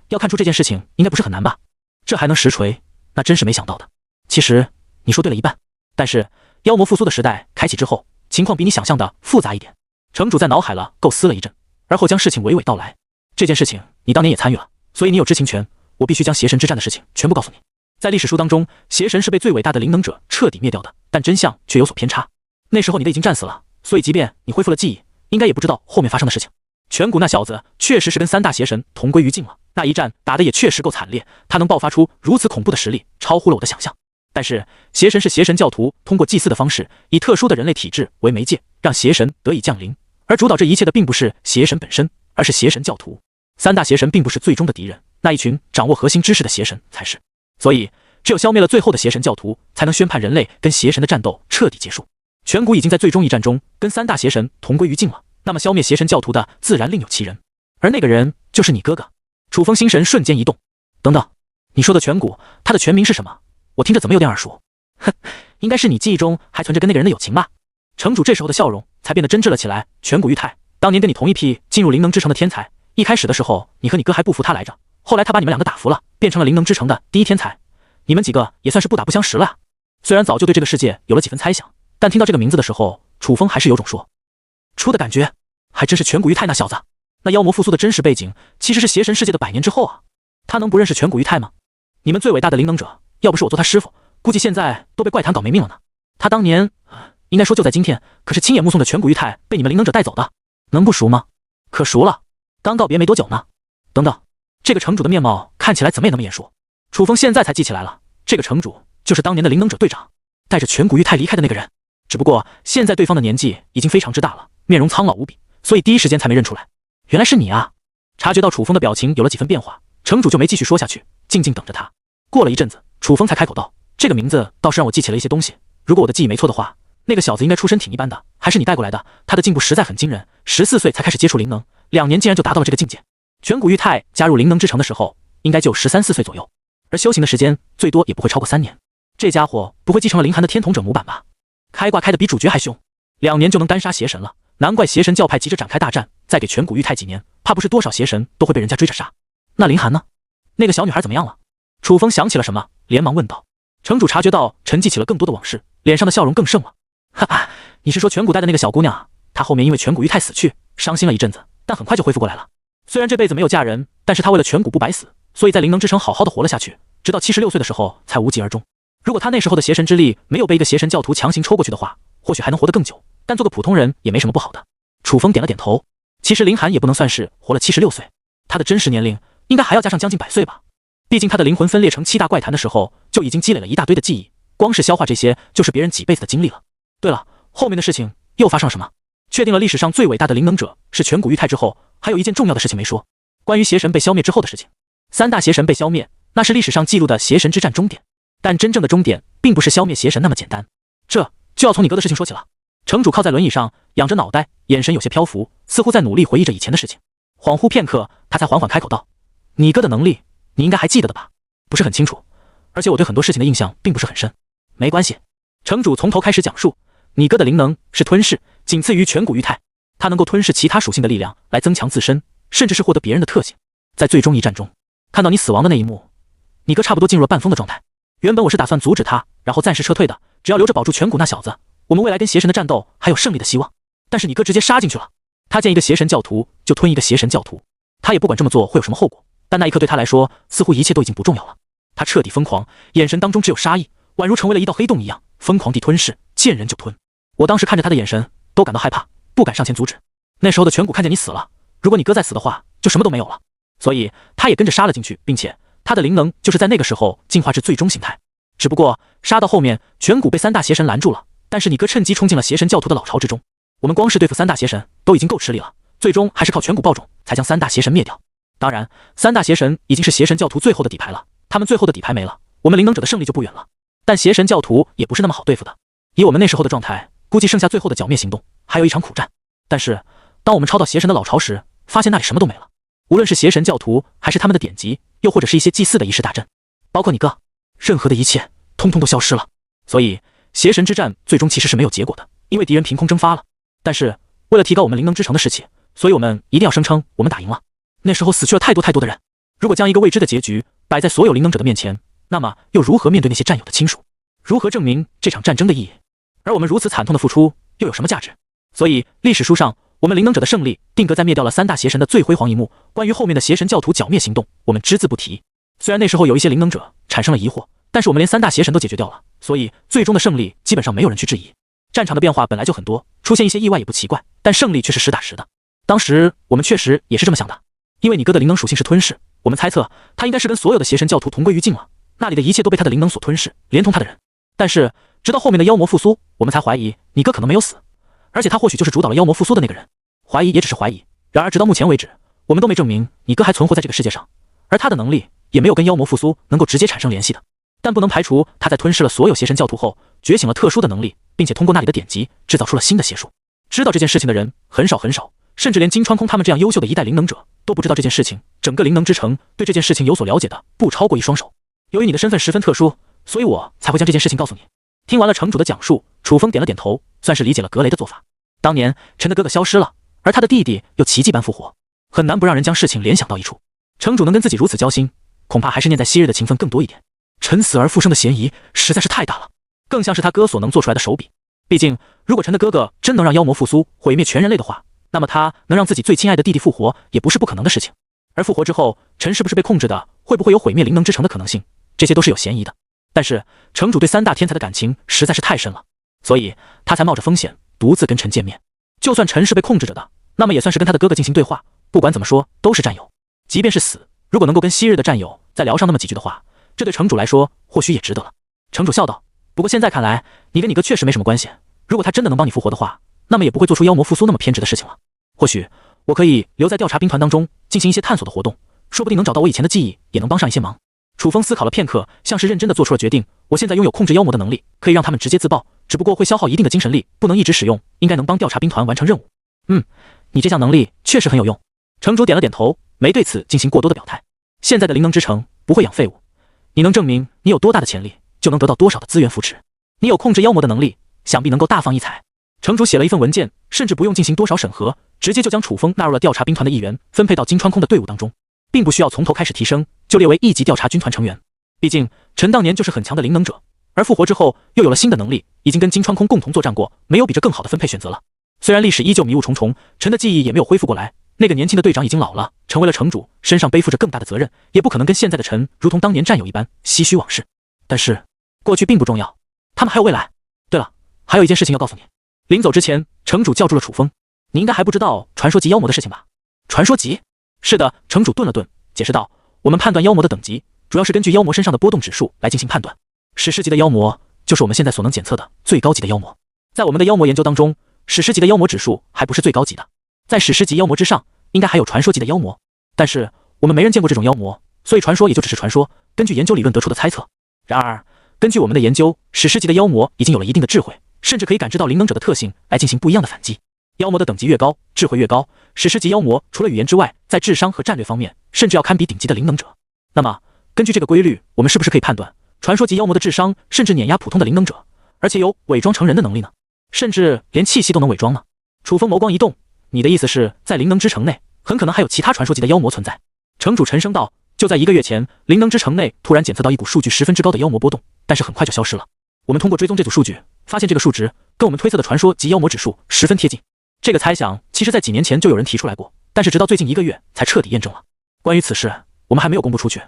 要看出这件事情应该不是很难吧？这还能实锤，那真是没想到的。其实你说对了一半，但是妖魔复苏的时代开启之后，情况比你想象的复杂一点。城主在脑海了构思了一阵，而后将事情娓娓道来。这件事情你当年也参与了，所以你有知情权，我必须将邪神之战的事情全部告诉你。在历史书当中，邪神是被最伟大的灵能者彻底灭掉的，但真相却有所偏差。那时候你的已经战死了，所以即便你恢复了记忆，应该也不知道后面发生的事情。颧骨那小子确实是跟三大邪神同归于尽了，那一战打得也确实够惨烈，他能爆发出如此恐怖的实力，超乎了我的想象。但是邪神是邪神教徒通过祭祀的方式，以特殊的人类体质为媒介，让邪神得以降临，而主导这一切的并不是邪神本身，而是邪神教徒。三大邪神并不是最终的敌人，那一群掌握核心知识的邪神才是。所以只有消灭了最后的邪神教徒，才能宣判人类跟邪神的战斗彻底结束。颧骨已经在最终一战中跟三大邪神同归于尽了，那么消灭邪神教徒的自然另有其人，而那个人就是你哥哥。楚风心神瞬间一动。等等，你说的颧骨，他的全名是什么？我听着怎么有点耳熟？哼，应该是你记忆中还存着跟那个人的友情吧？城主这时候的笑容才变得真挚了起来。颧骨玉泰，当年跟你同一批进入灵能之城的天才，一开始的时候你和你哥还不服他来着，后来他把你们两个打服了，变成了灵能之城的第一天才，你们几个也算是不打不相识了啊。虽然早就对这个世界有了几分猜想，但听到这个名字的时候，楚风还是有种说出的感觉。还真是颧骨玉泰那小子，那妖魔复苏的真实背景其实是邪神世界的100年之后啊，他能不认识颧骨玉泰吗？你们最伟大的灵能者，要不是我做他师傅，估计现在都被怪谈搞没命了呢。他当年应该说就在今天，可是亲眼目送着颧骨玉泰被你们灵能者带走的，能不熟吗？可熟了，刚告别没多久呢。等等，这个城主的面貌看起来怎么也那么眼熟。楚风现在才记起来了，这个城主就是当年的灵能者队长，带着颧骨玉泰离开的那个人。只不过现在对方的年纪已经非常之大了，面容苍老无比，所以第一时间才没认出来。原来是你啊！察觉到楚风的表情有了几分变化，城主就没继续说下去，静静等着他。过了一阵子，楚风才开口道：这个名字倒是让我记起了一些东西，如果我的记忆没错的话，那个小子应该出身挺一般的，还是你带过来的，他的进步实在很惊人，14岁才开始接触灵能，2年竟然就达到了这个境界。颧骨玉泰加入灵能之城的时候应该就13、14岁左右，而修行的时间最多也不会超过3年。这家伙不会继承了凌寒的天童者模板吧？开挂开的比主角还凶，2年就能单杀邪神了，难怪邪神教派急着展开大战，再给颧骨玉太几年，怕不是多少邪神都会被人家追着杀。那凌寒呢？那个小女孩怎么样了？楚风想起了什么，连忙问道。城主察觉到陈记起了更多的往事，脸上的笑容更盛了。哈哈，你是说颧骨带的那个小姑娘啊？她后面因为颧骨玉太死去，伤心了一阵子，但很快就恢复过来了。虽然这辈子没有嫁人，但是她为了颧骨不白死，所以在灵能之城好好的活了下去，直到76岁的时候才无疾而终。如果她那时候的邪神之力没有被一个邪神教徒强行抽过去的话，或许还能活得更久，但做个普通人也没什么不好的。楚风点了点头。其实凌寒也不能算是活了76岁，他的真实年龄应该还要加上将近100岁吧。毕竟他的灵魂分裂成7大怪坛的时候，就已经积累了一大堆的记忆，光是消化这些就是别人几辈子的经历了。对了，后面的事情又发生了什么？确定了历史上最伟大的灵能者是颧骨玉太之后，还有一件重要的事情没说，关于邪神被消灭之后的事情。3大邪神被消灭，那是历史上记录的邪神之战终点，但真正的终点并不是消灭邪神那么简单。这就要从你哥的事情说起了。城主靠在轮椅上，仰着脑袋，眼神有些漂浮，似乎在努力回忆着以前的事情。恍惚片刻，他才缓缓开口道：“你哥的能力，你应该还记得的吧？不是很清楚，而且我对很多事情的印象并不是很深。没关系。”城主从头开始讲述：“你哥的灵能是吞噬，仅次于颧骨玉太，他能够吞噬其他属性的力量来增强自身，甚至是获得别人的特性。在最终一战中，看到你死亡的那一幕，你哥差不多进入了半疯的状态。原本我是打算阻止他，然后暂时撤退的，只要留着保住颧骨那小子，我们未来跟邪神的战斗还有胜利的希望。但是你哥直接杀进去了，他见一个邪神教徒就吞一个邪神教徒，他也不管这么做会有什么后果，但那一刻对他来说，似乎一切都已经不重要了。他彻底疯狂，眼神当中只有杀意，宛如成为了一道黑洞一样，疯狂地吞噬，见人就吞。我当时看着他的眼神都感到害怕，不敢上前阻止。那时候的颧骨看见你死了，如果你哥再死的话，就什么都没有了，所以他也跟着杀了进去，并且他的灵能就是在那个时候进化至最终形态。只不过杀到后面，颧骨被3大邪神拦住了，但是你哥趁机冲进了邪神教徒的老巢之中。我们光是对付3大邪神都已经够吃力了，最终还是靠颧骨爆种才将3大邪神灭掉。当然，3大邪神已经是邪神教徒最后的底牌了，他们最后的底牌没了，我们灵能者的胜利就不远了。但邪神教徒也不是那么好对付的，以我们那时候的状态，估计剩下最后的剿灭行动还有一场苦战。但是当我们超到邪神的老巢时，发现那里什么都没了，无论是邪神教徒还是他们的典籍，又或者是一些祭祀的仪式大阵，包括你哥，任何的一切通通都消失了。所以邪神之战最终其实是没有结果的，因为敌人凭空蒸发了。但是为了提高我们灵能之城的士气，所以我们一定要声称我们打赢了。那时候死去了太多太多的人，如果将一个未知的结局摆在所有灵能者的面前，那么又如何面对那些战友的亲属？如何证明这场战争的意义？而我们如此惨痛的付出又有什么价值？所以历史书上我们灵能者的胜利定格在灭掉了3大邪神的最辉煌一幕，关于后面的邪神教徒剿灭行动，我们只字不提。虽然那时候有一些灵能者产生了疑惑，但是我们连3大邪神都解决掉了，所以最终的胜利基本上没有人去质疑。战场的变化本来就很多，出现一些意外也不奇怪，但胜利却是实打实的。当时我们确实也是这么想的，因为你哥的灵能属性是吞噬，我们猜测他应该是跟所有的邪神教徒同归于尽了，那里的一切都被他的灵能所吞噬，连同他的人。但是直到后面的妖魔复苏，我们才怀疑你哥可能没有死，而且他或许就是主导了妖魔复苏的那个人。怀疑也只是怀疑，然而直到目前为止，我们都没证明你哥还存活在这个世界上，而他的能力也没有跟妖魔复苏能够直接产生联系的。但不能排除他在吞噬了所有邪神教徒后，觉醒了特殊的能力，并且通过那里的典籍制造出了新的邪术。知道这件事情的人很少很少，甚至连金川空他们这样优秀的一代灵能者都不知道这件事情。整个灵能之城对这件事情有所了解的不超过1双手。由于你的身份十分特殊，所以我才会将这件事情告诉你。听完了城主的讲述，楚风点了点头，算是理解了格雷的做法。当年陈的哥哥消失了，而他的弟弟又奇迹般复活，很难不让人将事情联想到一处。城主能跟自己如此交心，恐怕还是念在昔日的情分更多一点。陈死而复生的嫌疑实在是太大了，更像是他哥所能做出来的手笔。毕竟如果陈的哥哥真能让妖魔复苏，毁灭全人类的话，那么他能让自己最亲爱的弟弟复活也不是不可能的事情。而复活之后，陈是不是被控制的，会不会有毁灭灵能之城的可能性，这些都是有嫌疑的。但是城主对3大天才的感情实在是太深了，所以他才冒着风险独自跟陈见面。就算陈是被控制着的，那么也算是跟他的哥哥进行对话，不管怎么说都是战友。即便是死，如果能够跟昔日的战友再聊上那么几句的话，这对城主来说或许也值得了。城主笑道：“不过现在看来，你跟你哥确实没什么关系。如果他真的能帮你复活的话，那么也不会做出妖魔复苏那么偏执的事情了。或许我可以留在调查兵团当中进行一些探索的活动，说不定能找到我以前的记忆，也能帮上一些忙。”楚风思考了片刻，像是认真的做出了决定。我现在拥有控制妖魔的能力，可以让他们直接自爆，只不过会消耗一定的精神力，不能一直使用，应该能帮调查兵团完成任务。你这项能力确实很有用。城主点了点头，没对此进行过多的表态。现在的灵能之城不会养废物，你能证明你有多大的潜力，就就能得到多少的资源扶持。你有控制妖魔的能力，想必能够大放异彩。城主写了一份文件，甚至不用进行多少审核，直接就将楚风纳入了调查兵团的一员，分配到金川空的队伍当中，并不需要从头开始提升，就列为1级调查军团成员。毕竟陈当年就是很强的灵能者，而复活之后又有了新的能力，已经跟金川空共同作战过，没有比这更好的分配选择了。虽然历史依旧迷雾重重，陈的记忆也没有恢复过来，那个年轻的队长已经老了，成为了城主，身上背负着更大的责任，也不可能跟现在的陈如同当年战友一般唏嘘往事。但是过去并不重要，他们还有未来。对了，还有一件事情要告诉你。临走之前，城主叫住了楚风，你应该还不知道传说级妖魔的事情吧？传说级？是的，城主顿了顿，解释道，我们判断妖魔的等级，主要是根据妖魔身上的波动指数来进行判断。史诗级的妖魔就是我们现在所能检测的最高级的妖魔。在我们的妖魔研究当中，史诗级的妖魔指数还不是最高级的，在史诗级妖魔之上，应该还有传说级的妖魔。但是我们没人见过这种妖魔，所以传说也就只是传说，根据研究理论得出的猜测。然而，根据我们的研究，史诗级的妖魔已经有了一定的智慧，甚至可以感知到灵能者的特性来进行不一样的反击。妖魔的等级越高，智慧越高，史诗级妖魔除了语言之外，在智商和战略方面，甚至要堪比顶级的灵能者。那么，根据这个规律，我们是不是可以判断，传说级妖魔的智商甚至碾压普通的灵能者，而且有伪装成人的能力呢？甚至连气息都能伪装呢？楚风眸光一动，你的意思是在灵能之城内，很可能还有其他传说级的妖魔存在？城主沉声道，就在1个月前，灵能之城内突然检测到一股数据十分之高的妖魔波动，但是很快就消失了。我们通过追踪这组数据，发现这个数值跟我们推测的传说级妖魔指数十分贴近。这个猜想其实在几年前就有人提出来过，但是直到最近1个月才彻底验证了。关于此事，我们还没有公布出去，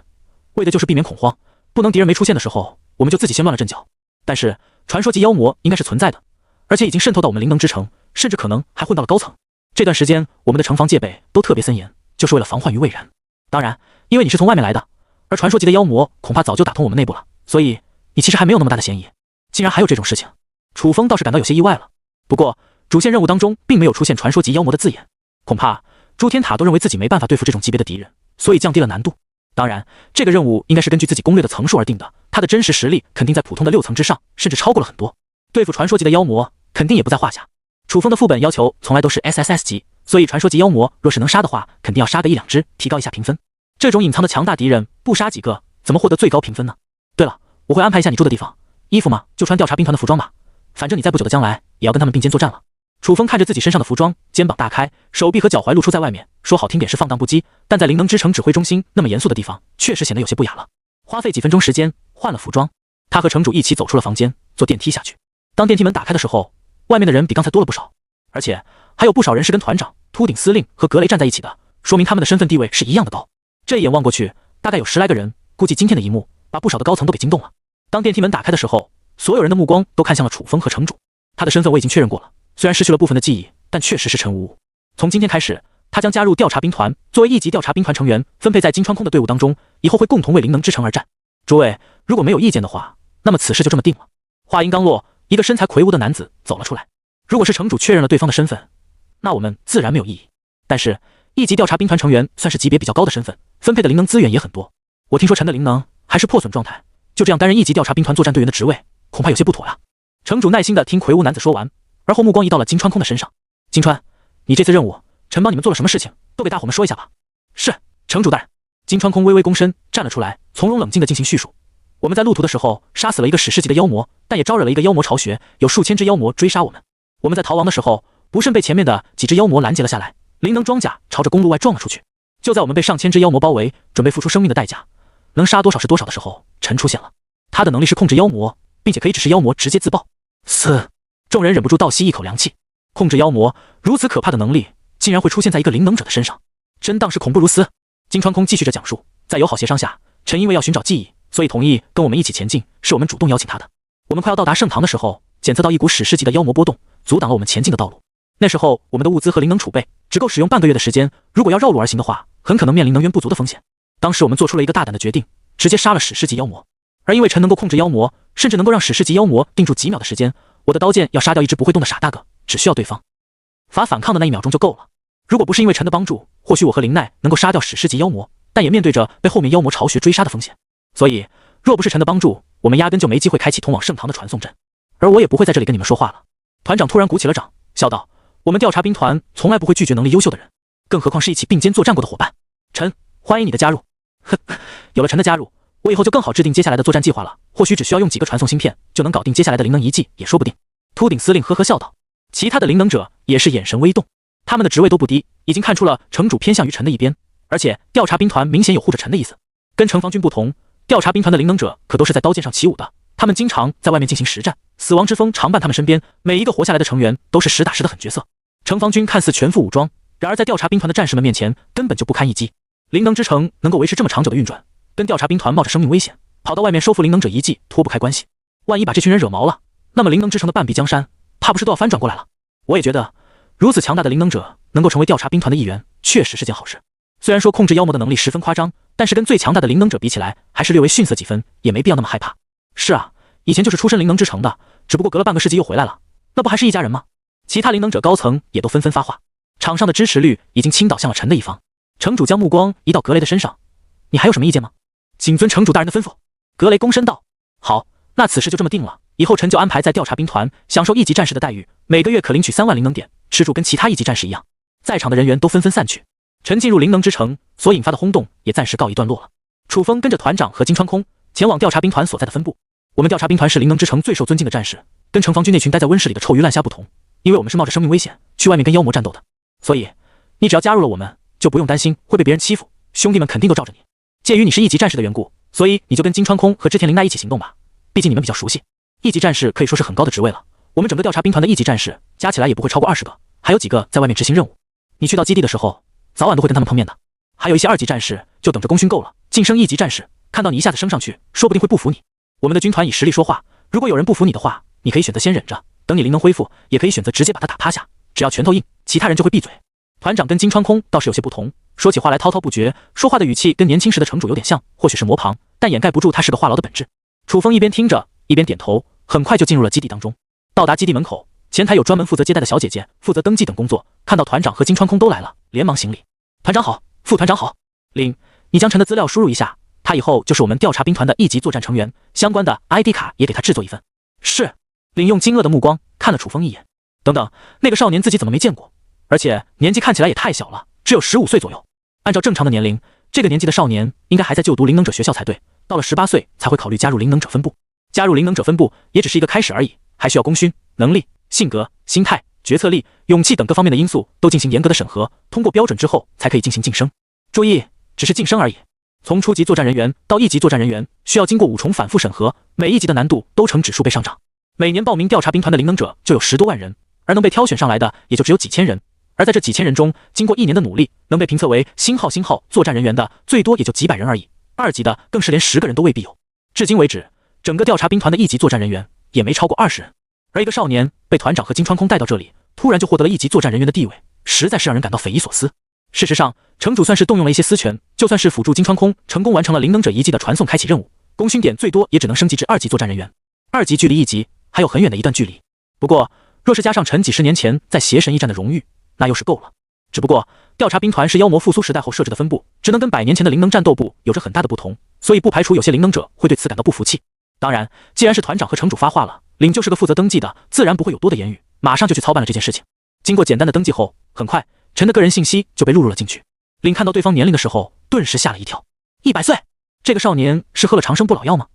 为的就是避免恐慌，不能敌人没出现的时候，我们就自己先乱了阵脚。但是传说级妖魔应该是存在的，而且已经渗透到我们灵能之城，甚至可能还混到了高层。这段时间我们的城防戒备都特别森严，就是为了防患于未然。当然，因为你是从外面来的，而传说级的妖魔恐怕早就打通我们内部了，所以你其实还没有那么大的嫌疑。竟然还有这种事情，楚风倒是感到有些意外了。不过主线任务当中并没有出现传说级妖魔的字眼，恐怕朱天塔都认为自己没办法对付这种级别的敌人，所以降低了难度。当然，这个任务应该是根据自己攻略的层数而定的，他的真实实力肯定在普通的6层之上，甚至超过了很多。对付传说级的妖魔肯定也不在话下。楚风的副本要求从来都是 SSS 级，所以传说级妖魔若是能杀的话，肯定要杀个1-2只，提高一下评分。这种隐藏的强大敌人不杀几个，怎么获得最高评分呢？对了，我会安排一下你住的地方，衣服嘛就穿调查兵团的服装吧，反正你在不久的将来也要跟他们并肩作战了。楚风看着自己身上的服装，肩膀大开，手臂和脚踝露出在外面，说好听点是放荡不羁，但在灵能之城指挥中心那么严肃的地方，确实显得有些不雅了。花费几分钟时间换了服装，他和城主一起走出了房间，坐电梯下去。当电梯门打开的时候，外面的人比刚才多了不少，而且还有不少人是跟团长、秃顶司令和格雷站在一起的，说明他们的身份地位是一样的高。这一眼望过去，大概有10来个人，估计今天的一幕把不少的高层都给惊动了。当电梯门打开的时候，所有人的目光都看向了楚风和城主。他的身份我已经确认过了，虽然失去了部分的记忆，但确实是陈无误。从今天开始，他将加入调查兵团，作为1级调查兵团成员，分配在金川空的队伍当中，以后会共同为灵能之城而战。诸位如果没有意见的话，那么此事就这么定了。话音刚落，一个身材魁梧的男子走了出来。如果是城主确认了对方的身份，那我们自然没有异议。但是1级调查兵团成员算是级别比较高的身份，分配的灵能资源也很多。我听说陈的灵能还是破损状态，就这样担任1级调查兵团作战队员的职位，恐怕有些不妥呀。城主耐心地听魁梧男子说完，而后目光移到了金川空的身上。金川，你这次任务，陈帮你们做了什么事情，都给大伙们说一下吧。是，城主大人。金川空微微躬身，站了出来，从容冷静地进行叙述。我们在路途的时候杀死了一个史诗级的妖魔，但也招惹了一个妖魔巢穴，有数千只妖魔追杀我们。我们在逃亡的时候，不慎被前面的几只妖魔拦截了下来，灵能装甲朝着公路外撞了出去。就在我们被上千只妖魔包围，准备付出生命的代价，能杀多少是多少的时候，陈出现了。他的能力是控制妖魔，并且可以指示妖魔直接自爆。众人忍不住倒吸一口凉气。控制妖魔，如此可怕的能力，竟然会出现在一个灵能者的身上，真当是恐怖如斯。金川空继续着讲述，在友好协商下，陈因为要寻找记忆，所以同意跟我们一起前进，是我们主动邀请他的。我们快要到达圣堂的时候，检测到一股史诗级的妖魔波动，阻挡了我们前进的道路。那时候我们的物资和灵能储备只够使用半个月的时间，如果要绕路而行的话，很可能面临能源不足的风险。当时我们做出了一个大胆的决定，直接杀了史诗级妖魔。而因为陈能够控制妖魔，甚至能够让史诗级妖魔定住几秒的时间，我的刀剑要杀掉一只不会动的傻大个，只需要对方法反抗的那1秒钟就够了。如果不是因为陈的帮助，或许我和林奈能够杀掉史诗级妖魔，但也面对着被后面妖魔巢穴追杀的风险。所以若不是陈的帮助，我们压根就没机会开启通往圣堂的传送阵，而我也不会在这里跟你们说话了。团长突然鼓起了掌，笑道，我们调查兵团从来不会拒绝能力优秀的人，更何况是一起并肩作战过的伙伴。陈，欢迎你的加入。呵，有了陈的加入，我以后就更好制定接下来的作战计划了，或许只需要用几个传送芯片就能搞定接下来的灵能遗迹也说不定。秃顶司令呵呵笑道。其他的灵能者也是眼神微动，他们的职位都不低，已经看出了城主偏向于陈的一边，而且调查兵团明显有护着陈的意思。跟城防军不同，调查兵团的灵能者可都是在刀剑上起舞的，他们经常在外面进行实战，死亡之风常伴他们身边，每一个活下来的成员都是实打实的狠角色。城防军看似全副武装，然而在调查兵团的战士们面前根本就不堪一击。灵能之城能够维持这么长久的运转，跟调查兵团冒着生命危险跑到外面收复灵能者遗迹脱不开关系。万一把这群人惹毛了，那么灵能之城的半壁江山怕不是都要翻转过来了。我也觉得如此强大的灵能者能够成为调查兵团的一员确实是件好事。虽然说控制妖魔的能力十分夸张，但是跟最强大的灵能者比起来还是略微逊色几分，也没必要那么害怕。是啊，以前就是出身灵能之城的，只不过隔了半个世纪又回来了，那不还是一家人吗？其他灵能者高层也都纷纷发话，场上的支持率已经倾倒向了陈的一方。城主将目光移到格雷的身上，你还有什么意见吗？谨遵城主大人的吩咐。格雷躬身道。好，那此事就这么定了，以后臣就安排在调查兵团享受一级战士的待遇，每个月可领取3万灵能点，吃住跟其他一级战士一样。在场的人员都纷纷散去，陈进入灵能之城所引发的轰动也暂时告一段落了。楚风跟着团长和金川空前往调查兵团所在的分部。我们调查兵团是灵能之城最受尊敬的战士，跟城防军那群待在温室里的臭鱼烂虾不同，因为我们是冒着生命危险去外面跟妖魔战斗的，所以你只要加入了我们，就不用担心会被别人欺负，兄弟们肯定都罩着你。鉴于你是一级战士的缘故，所以你就跟金川空和织田绫奈一起行动吧，毕竟你们比较熟悉。一级战士可以说是很高的职位了，我们整个调查兵团的一级战士加起来也不会超过20个，还有几个在外面执行任务。你去到基地的时候，早晚都会跟他们碰面的。还有一些2级战士就等着功勋够了晋升1级战士，看到你一下子升上去，说不定会不服你。我们的军团以实力说话，如果有人不服你的话，你可以选择先忍着，等你灵能恢复，也可以选择直接把他打趴下，只要拳头硬，其他人就会闭嘴。团长跟金川空倒是有些不同，说起话来滔滔不绝，说话的语气跟年轻时的城主有点像，或许是模旁，但掩盖不住他是个话痨的本质。楚风一边听着一边点头，很快就进入了基地当中。到达基地门口，前台有专门负责接待的小姐姐，负责登记等工作，看到团长和金川空都来了，连忙行礼。团长好，副团长好。领，你将陈的资料输入一下，他以后就是我们调查兵团的一级作战成员，相关的 ID 卡也给他制作一份。是。领用惊愕的目光看了楚风一眼。等等，那个少年自己怎么没见过？而且年纪看起来也太小了，只有15岁左右。按照正常的年龄，这个年纪的少年应该还在就读灵能者学校才对，到了18岁才会考虑加入灵能者分部。加入灵能者分部也只是一个开始而已，还需要功勋、能力、性格、心态、决策力、勇气等各方面的因素都进行严格的审核，通过标准之后才可以进行晋升。注意，只是晋升而已。从初级作战人员到1级作战人员，需要经过5重反复审核，每一级的难度都呈指数倍上涨。每年报名调查兵团的灵能者就有10多万人，而能被挑选上来的也就只有几千人。而在这几千人中，经过1年的努力，能被评测为星号作战人员的，最多也就几百人而已。2级的更是连10个人都未必有。至今为止，整个调查兵团的1级作战人员也没超过20人。而一个少年被团长和金川空带到这里，突然就获得了1级作战人员的地位，实在是让人感到匪夷所思。事实上，城主算是动用了一些私权，就算是辅助金川空成功完成了灵能者遗迹的传送开启任务，功勋点最多也只能升级至2级作战人员。2级距离1级还有很远的一段距离。不过，若是加上陈几10年前在邪神驿站的荣誉，那又是够了。只不过，调查兵团是妖魔复苏时代后设置的分部，只能跟100年前的灵能战斗部有着很大的不同，所以不排除有些灵能者会对此感到不服气。当然，既然是团长和城主发话了，领就是个负责登记的，自然不会有多的言语，马上就去操办了这件事情。经过简单的登记后，很快陈的个人信息就被录入了进去。领看到对方年龄的时候，顿时吓了一跳。100岁，这个少年是喝了长生不老药吗？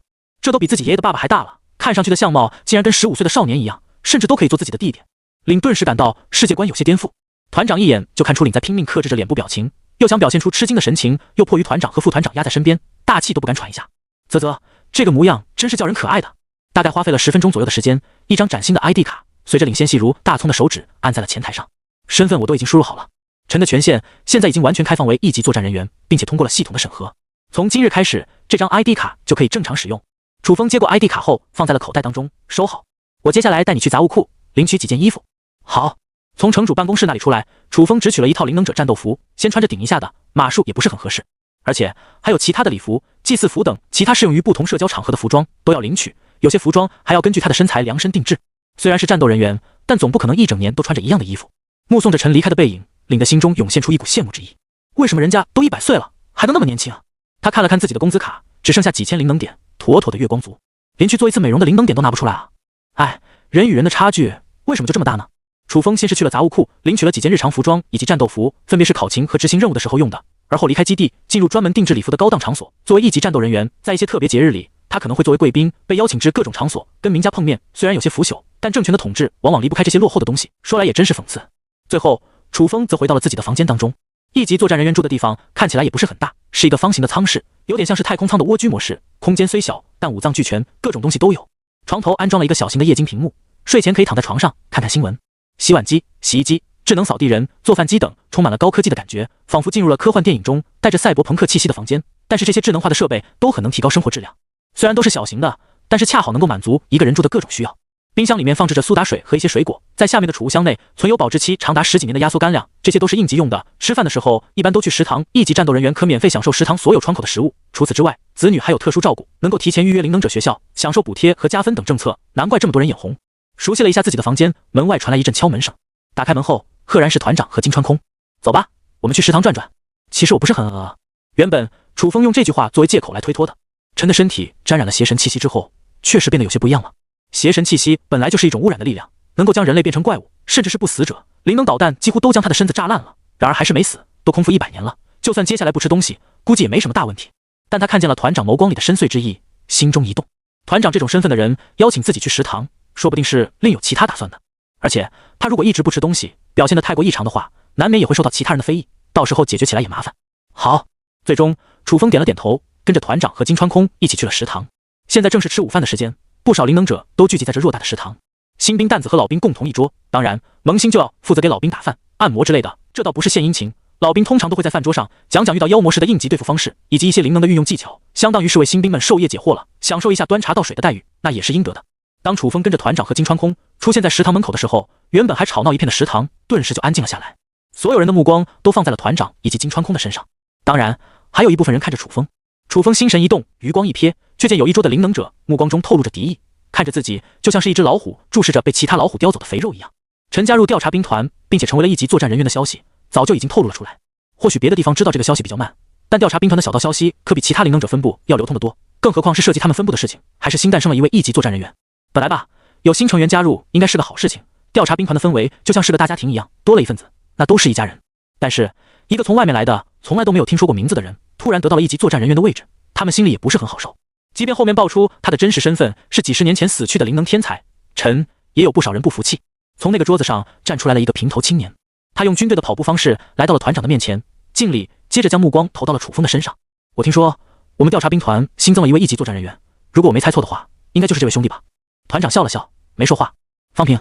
这都比自己爷爷的爸爸还大了，看上去的相貌竟然跟15岁的少年一样，甚至都可以做自己的弟弟。领顿时感到世界观有些颠覆。团长一眼就看出领在拼命克制着脸部表情，又想表现出吃惊的神情，又迫于团长和副团长压在身边，大气都不敢喘一下。啧，这个模样真是叫人可爱的。大概花费了10分钟左右的时间，一张崭新的 ID 卡随着领先细如大葱的手指按在了前台上。身份我都已经输入好了，陈的权限现在已经完全开放为1级作战人员，并且通过了系统的审核。从今日开始，这张 ID 卡就可以正常使用。楚风接过 ID 卡后，放在了口袋当中，收好。我接下来带你去杂物库领取几件衣服。好。从城主办公室那里出来，楚风只取了一套灵能者战斗服，先穿着顶一下的，码数也不是很合适，而且还有其他的礼服、祭祀服等其他适用于不同社交场合的服装都要领取，有些服装还要根据他的身材量身定制。虽然是战斗人员，但总不可能一整年都穿着一样的衣服。目送着陈离开的背影，领的心中涌现出一股羡慕之意。为什么人家都100岁了，还能那么年轻啊？他看了看自己的工资卡，只剩下几千灵能点，妥妥的月光族，连去做一次美容的灵能点都拿不出来啊！哎，人与人的差距为什么就这么大呢？楚风先是去了杂物库，领取了几件日常服装以及战斗服，分别是考勤和执行任务的时候用的。而后离开基地，进入专门定制礼服的高档场所。作为一级战斗人员，在一些特别节日里，他可能会作为贵宾被邀请至各种场所，跟名家碰面。虽然有些腐朽，但政权的统治往往离不开这些落后的东西。说来也真是讽刺。最后，楚风则回到了自己的房间当中。一级作战人员住的地方看起来也不是很大，是一个方形的舱室，有点像是太空舱的蜗居模式。空间虽小，但五脏俱全，各种东西都有。床头安装了一个小型的液晶屏幕，睡前可以躺在床上看看新闻。洗碗机、洗衣机、智能扫地人、做饭机等，充满了高科技的感觉，仿佛进入了科幻电影中带着赛博朋克气息的房间。但是这些智能化的设备都很能提高生活质量，虽然都是小型的，但是恰好能够满足一个人住的各种需要。冰箱里面放置着苏打水和一些水果，在下面的储物箱内存有保质期长达10几年的压缩干粮，这些都是应急用的。吃饭的时候一般都去食堂，一级战斗人员可免费享受食堂所有窗口的食物。除此之外，子女还有特殊照顾，能够提前预约灵能者学校，享受补贴和加分等政策，难怪这么多人眼红。熟悉了一下自己的房间，门外传来一阵敲门声。打开门后，赫然是团长和金川空。走吧，我们去食堂转转。其实我不是很饿。原本楚风用这句话作为借口来推脱的。陈的身体沾染了邪神气息之后，确实变得有些不一样了。邪神气息本来就是一种污染的力量，能够将人类变成怪物，甚至是不死者。灵能导弹几乎都将他的身子炸烂了，然而还是没死，都空腹100年了，就算接下来不吃东西，估计也没什么大问题。但他看见了团长眸光里的深邃之意，心中一动。团长这种身份的人邀请自己去食堂，说不定是另有其他打算的。而且他如果一直不吃东西，表现得太过异常的话，难免也会受到其他人的非议，到时候解决起来也麻烦。好，最终楚风点了点头，跟着团长和金川空一起去了食堂。现在正是吃午饭的时间，不少灵能者都聚集在这偌大的食堂。新兵蛋子和老兵共同一桌，当然萌新就要负责给老兵打饭、按摩之类的，这倒不是献殷勤。老兵通常都会在饭桌上讲讲遇到妖魔时的应急对付方式，以及一些灵能的运用技巧，相当于是为新兵们授业解惑了，享受一下端茶倒水的待遇，那也是应得的。当楚风跟着团长和金川空出现在食堂门口的时候，原本还吵闹一片的食堂顿时就安静了下来，所有人的目光都放在了团长以及金川空的身上，当然还有一部分人看着楚风。楚风心神一动，余光一瞥，却见有一桌的灵能者目光中透露着敌意，看着自己就像是一只老虎注视着被其他老虎叼走的肥肉一样。陈加入调查兵团并且成为了一级作战人员的消息早就已经透露了出来，或许别的地方知道这个消息比较慢，但调查兵团的小道消息可比其他灵能者分部要流通得多，更何况是涉及他们分部的事情，还是新诞生了一位一级作战人员。本来吧，有新成员加入应该是个好事情，调查兵团的氛围就像是个大家庭一样，多了一份子，那都是一家人。但是一个从外面来的从来都没有听说过名字的人突然得到了一级作战人员的位置，他们心里也不是很好受。即便后面爆出他的真实身份是几十年前死去的灵能天才陈，也有不少人不服气。从那个桌子上站出来了一个平头青年，他用军队的跑步方式来到了团长的面前，敬礼，接着将目光投到了楚风的身上。我听说我们调查兵团新增了一位一级作战人员，如果我没猜错的话，应该就是这位兄弟吧。团长笑了笑，没说话。方平，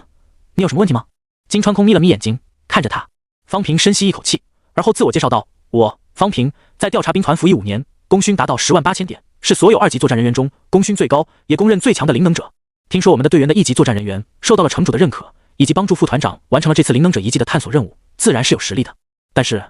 你有什么问题吗？金川空眯了眯眼睛看着他。方平深吸一口气，而后自我介绍道，我方平在调查兵团服役5年，功勋达到108000点，是所有2级作战人员中功勋最高也公认最强的灵能者。听说我们的队员的1级作战人员受到了城主的认可，以及帮助副团长完成了这次灵能者遗迹的探索任务，自然是有实力的。但是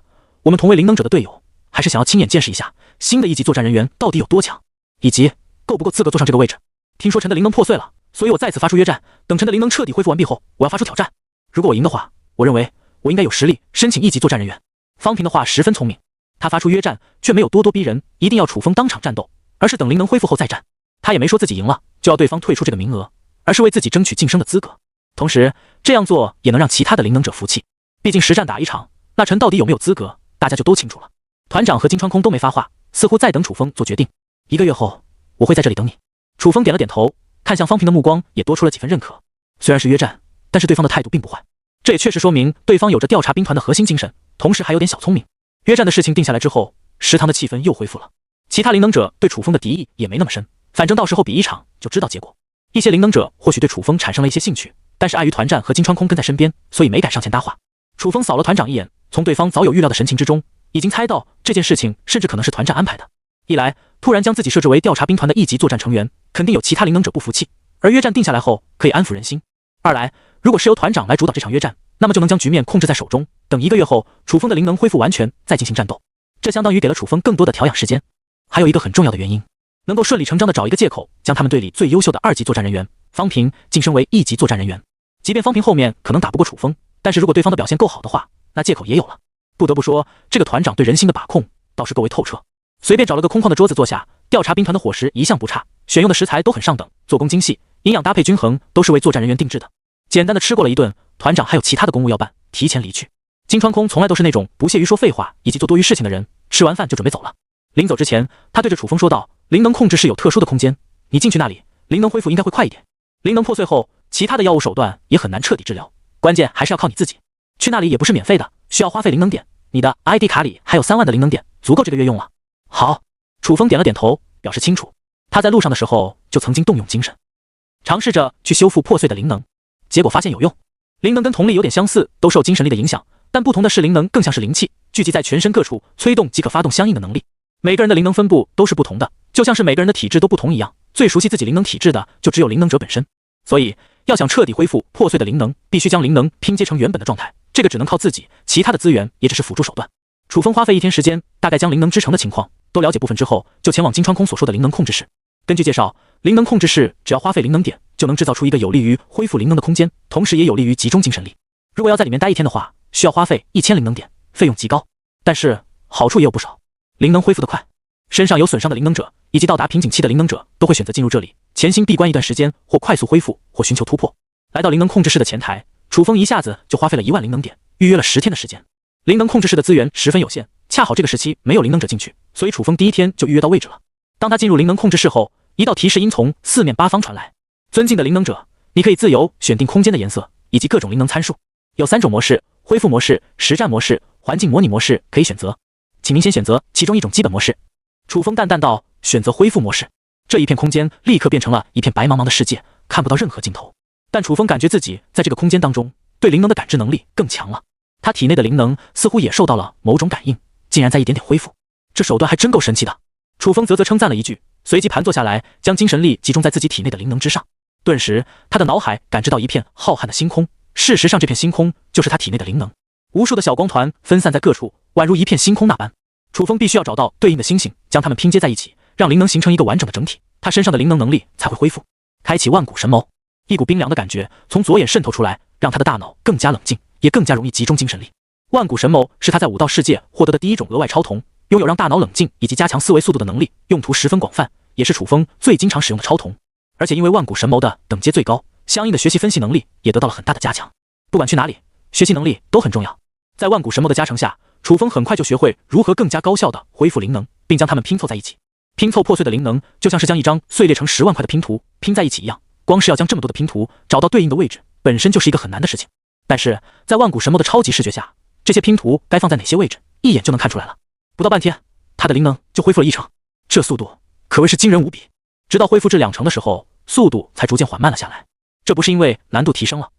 我们同为灵能者的队友，还是想要亲眼见识一下新的1级作战人员到底有多强，以及够不够资格坐上这个位置。听说陈的灵能破碎了，所以我再次发出约战，等陈的灵能彻底恢复完毕后，我要发出挑战。如果我赢的话，我认为我应该有实力申请1级作战人员。方平的话十分聪明，他发出约战却没有咄咄逼人，一定要楚风当场战斗，而是等灵能恢复后再战。他也没说自己赢了就要对方退出这个名额，而是为自己争取晋升的资格。同时这样做也能让其他的灵能者服气，毕竟实战打一场，那陈到底有没有资格，大家就都清楚了。团长和金川空都没发话，似乎在等楚风做决定。1个月后，我会在这里等你。楚风点了点头，看向方平的目光也多出了几分认可。虽然是约战，但是对方的态度并不坏，这也确实说明对方有着调查兵团的核心精神，同时还有点小聪明。约战的事情定下来之后，食堂的气氛又恢复了。其他灵能者对楚风的敌意也没那么深，反正到时候比一场就知道结果。一些灵能者或许对楚风产生了一些兴趣，但是碍于团战和金川空跟在身边，所以没敢上前搭话。楚风扫了团长一眼，从对方早有预料的神情之中，已经猜到这件事情甚至可能是团战安排的。一来突然将自己设置为调查兵团的1级作战成员，肯定有其他灵能者不服气，而约战定下来后可以安抚人心。二来如果是由团长来主导这场约战，那么就能将局面控制在手中，等1个月后楚风的灵能恢复完全再进行战斗，这相当于给了楚风更多的调养时间。还有一个很重要的原因，能够顺理成章的找一个借口将他们队里最优秀的2级作战人员方平晋升为1级作战人员。即便方平后面可能打不过楚风，但是如果对方的表现够好的话，那借口也有了。不得不说，这个团长对人心的把控倒是够为透彻。随便找了个空旷的桌子坐下，调查兵团的伙食一向不差，选用的食材都很上等，做工精细，营养搭配均衡，都是为作战人员定制的。简单的吃过了一顿，团长还有其他的公务要办，提前离去。金川空从来都是那种不屑于说废话以及做多余事情的人，吃完饭就准备走了。临走之前，他对着楚风说道：“灵能控制室有特殊的空间，你进去那里，灵能恢复应该会快一点。灵能破碎后，其他的药物手段也很难彻底治疗，关键还是要靠你自己。去那里也不是免费的，需要花费灵能点。你的 ID 卡里还有3万的灵能点，足够这个月用了。”好，楚风点了点头，表示清楚。他在路上的时候就曾经动用精神，尝试着去修复破碎的灵能，结果发现有用。灵能跟瞳力有点相似，都受精神力的影响，但不同的是灵能更像是灵气，聚集在全身各处，催动即可发动相应的能力。每个人的灵能分布都是不同的，就像是每个人的体质都不同一样，最熟悉自己灵能体质的就只有灵能者本身。所以要想彻底恢复破碎的灵能，必须将灵能拼接成原本的状态，这个只能靠自己，其他的资源也只是辅助手段。楚风花费1天时间，大概将灵能之城的情况都了解部分之后，就前往金川空所说的灵能控制室。根据介绍，灵能控制室只要花费灵能点，就能制造出一个有利于恢复灵能的空间，同时也有利于集中精神力。如果要在里面待1天的话，需要花费1000灵能点，费用极高，但是好处也有不少。灵能恢复得快，身上有损伤的灵能者以及到达瓶颈期的灵能者都会选择进入这里，潜心闭关一段时间，或快速恢复，或寻求突破。来到灵能控制室的前台，楚风一下子就花费了1万灵能点，预约了10天的时间。灵能控制室的资源十分有限，恰好这个时期没有灵能者进去，所以楚风第1天就预约到位置了。当他进入灵能控制室后，一道提示音从4面8方传来：尊敬的灵能者，你可以自由选定空间的颜色以及各种灵能参数，有3种模式：恢复模式、实战模式、环境模拟模式可以选择，请您先选择其中一种基本模式。楚风淡淡道：选择恢复模式。这一片空间立刻变成了一片白茫茫的世界，看不到任何尽头。但楚风感觉自己在这个空间当中，对灵能的感知能力更强了。他体内的灵能似乎也受到了某种感应，竟然在一点点恢复，这手段还真够神奇的。楚风啧称赞了一句，随即盘坐下来，将精神力集中在自己体内的灵能之上。顿时，他的脑海感知到一片浩瀚的星空，事实上这片星空就是他体内的灵能，无数的小光团分散在各处，宛如一片星空那般。楚风必须要找到对应的星星，将它们拼接在一起，让灵能形成一个完整的整体，他身上的灵能能力才会恢复。开启万古神谋，一股冰凉的感觉从左眼渗透出来，让他的大脑更加冷静，也更加容易集中精神力。万古神谋是他在武道世界获得的第一种额外超瞳，拥有让大脑冷静以及加强思维速度的能力，用途十分广泛，也是楚风最经常使用的超瞳。而且因为万古神谋的等阶最高，相应的学习分析能力也得到了很大的加强。不管去哪里，学习能力都很重要。在万古神谋的加成下，楚风很快就学会如何更加高效地恢复灵能，并将它们拼凑在一起。拼凑破碎的灵能，就像是将一张碎裂成10万块的拼图拼在一起一样，光是要将这么多的拼图找到对应的位置，本身就是一个很难的事情。但是在万古神谋的超级视觉下，这些拼图该放在哪些位置，一眼就能看出来了。不到半天，他的灵能就恢复了1成，这速度可谓是惊人无比。直到恢复至2成的时候，速度才逐渐缓慢了下来。这不是因为难度提升了，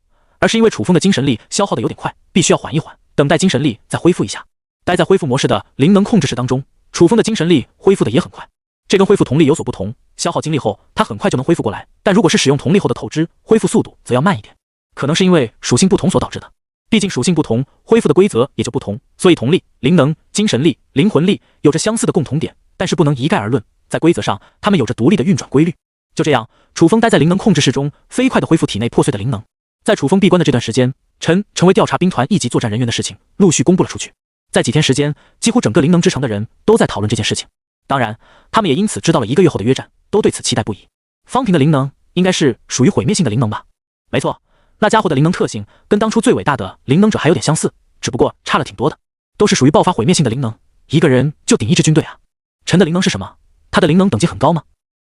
而是因为楚风的精神力消耗的有点快，必须要缓一缓，等待精神力再恢复一下。待在恢复模式的灵能控制室当中，楚风的精神力恢复的也很快。这跟恢复瞳力有所不同，消耗精力后他很快就能恢复过来，但如果是使用瞳力后的透支，恢复速度则要慢一点。可能是因为属性不同所导致的，毕竟属性不同，恢复的规则也就不同，所以瞳力、灵能、精神力、灵魂力有着相似的共同点，但是不能一概而论，在规则上它们有着独立的运转规律。就这样，楚风待在灵能控制室中，飞快地恢复体内破碎的灵能。在楚风闭关的这段时间，成为调查兵团一级作战人员的事情陆续公布了出去。在几天时间，几乎整个灵能之城的人都在讨论这件事情。当然，他们也因此知道了1个月后的约战，都对此期待不已。方平的灵能应该是属于毁灭性的灵能吧？没错，那家伙的灵能特性跟当初最伟大的灵能者还有点相似，只不过差了挺多的，都是属于爆发毁灭性的灵能，一个人就顶一支军队啊。陈的灵能是什么？他的灵能等级很高吗？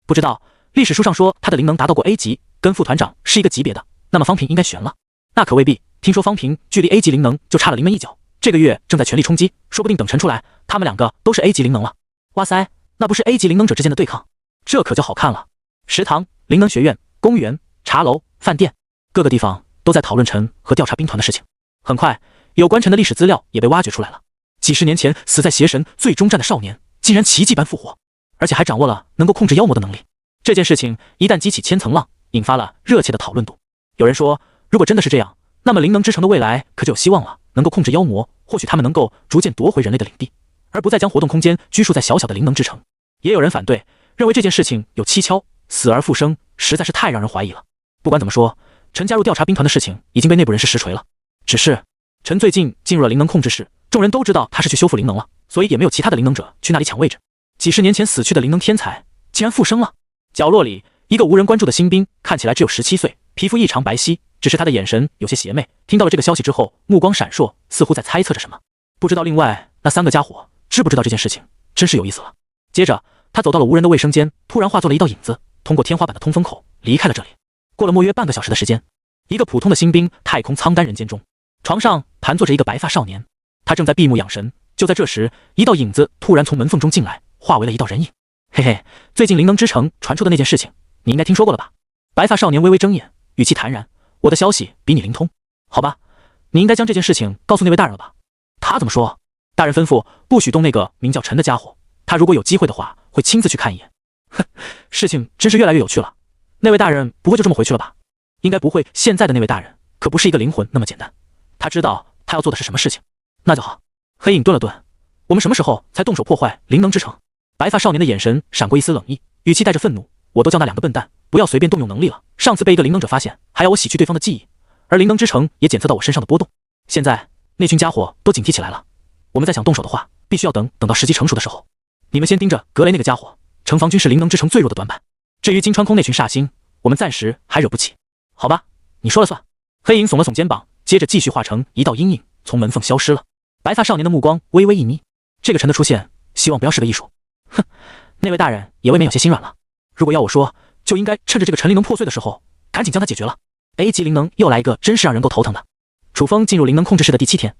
不知道，历史书上说他的灵能达到过 A 级，跟副团长是一个级别的，那么方平应该悬了。那可未必，听说方平距离 A 级灵能就差了临门一脚，这个月正在全力冲击，说不定等陈出来，他们2个都是 A 级灵能了。哇塞，那不是 A 级灵能者之间的对抗，这可就好看了。食堂、灵能学院、公园、茶楼、饭店，各个地方都在讨论陈和调查兵团的事情。很快，有关陈的历史资料也被挖掘出来了。几十年前死在邪神最终战的少年，竟然奇迹般复活，而且还掌握了能够控制妖魔的能力。这件事情一旦激起千层浪，引发了热切的讨论度。有人说，如果真的是这样，那么灵能之城的未来可就有希望了，能够控制妖魔，或许他们能够逐渐夺回人类的领地，而不再将活动空间拘束在小小的灵能之城。也有人反对，认为这件事情有蹊跷，死而复生实在是太让人怀疑了。不管怎么说，陈加入调查兵团的事情已经被内部人士实锤了。只是陈最近进入了灵能控制室，众人都知道他是去修复灵能了，所以也没有其他的灵能者去那里抢位置。几十年前死去的灵能天才竟然复生了。角落里，一个无人关注的新兵看起来只有17岁，皮肤异常白皙，只是他的眼神有些邪魅。听到了这个消息之后，目光闪烁，似乎在猜测着什么。不知道另外那3个家伙知不知道这件事情，真是有意思了。接着，他走到了无人的卫生间，突然化作了一道影子，通过天花板的通风口离开了这里。过了莫约半个小时的时间，一个普通的新兵太空苍干人间中，床上盘坐着一个白发少年，他正在闭目养神。就在这时，一道影子突然从门缝中进来，化为了一道人影。嘿嘿，最近灵能之城传出的那件事情，你应该听说过了吧？白发少年微微睁眼，语气坦然，我的消息比你灵通。好吧，你应该将这件事情告诉那位大人了吧？他怎么说？大人吩咐不许动那个名叫陈的家伙，他如果有机会的话，会亲自去看一眼。哼，事情真是越来越有趣了。那位大人不会就这么回去了吧？应该不会，现在的那位大人可不是一个灵魂那么简单。他知道他要做的是什么事情，那就好。黑影顿了顿，我们什么时候才动手破坏灵能之城？白发少年的眼神闪过一丝冷意，语气带着愤怒，我都叫那两个笨蛋不要随便动用能力了。上次被一个灵能者发现，还要我洗去对方的记忆，而灵能之城也检测到我身上的波动。现在那群家伙都警惕起来了，我们再想动手的话，必须要等到时机成熟的时候。你们先盯着格雷那个家伙，城防军是灵能之城最弱的短板。至于金川空那群煞星，我们暂时还惹不起。好吧，你说了算。黑影耸了耸肩膀，接着继续化成一道阴影，从门缝消失了。白发少年的目光微微一眯，这个陈的出现，希望不要是个艺术。哼，那位大人也未免有些心软了。如果要我说，就应该趁着这个陈灵能破碎的时候，赶紧将它解决了。A 级灵能又来一个，真是让人够头疼的。楚风进入灵能控制室的第7天，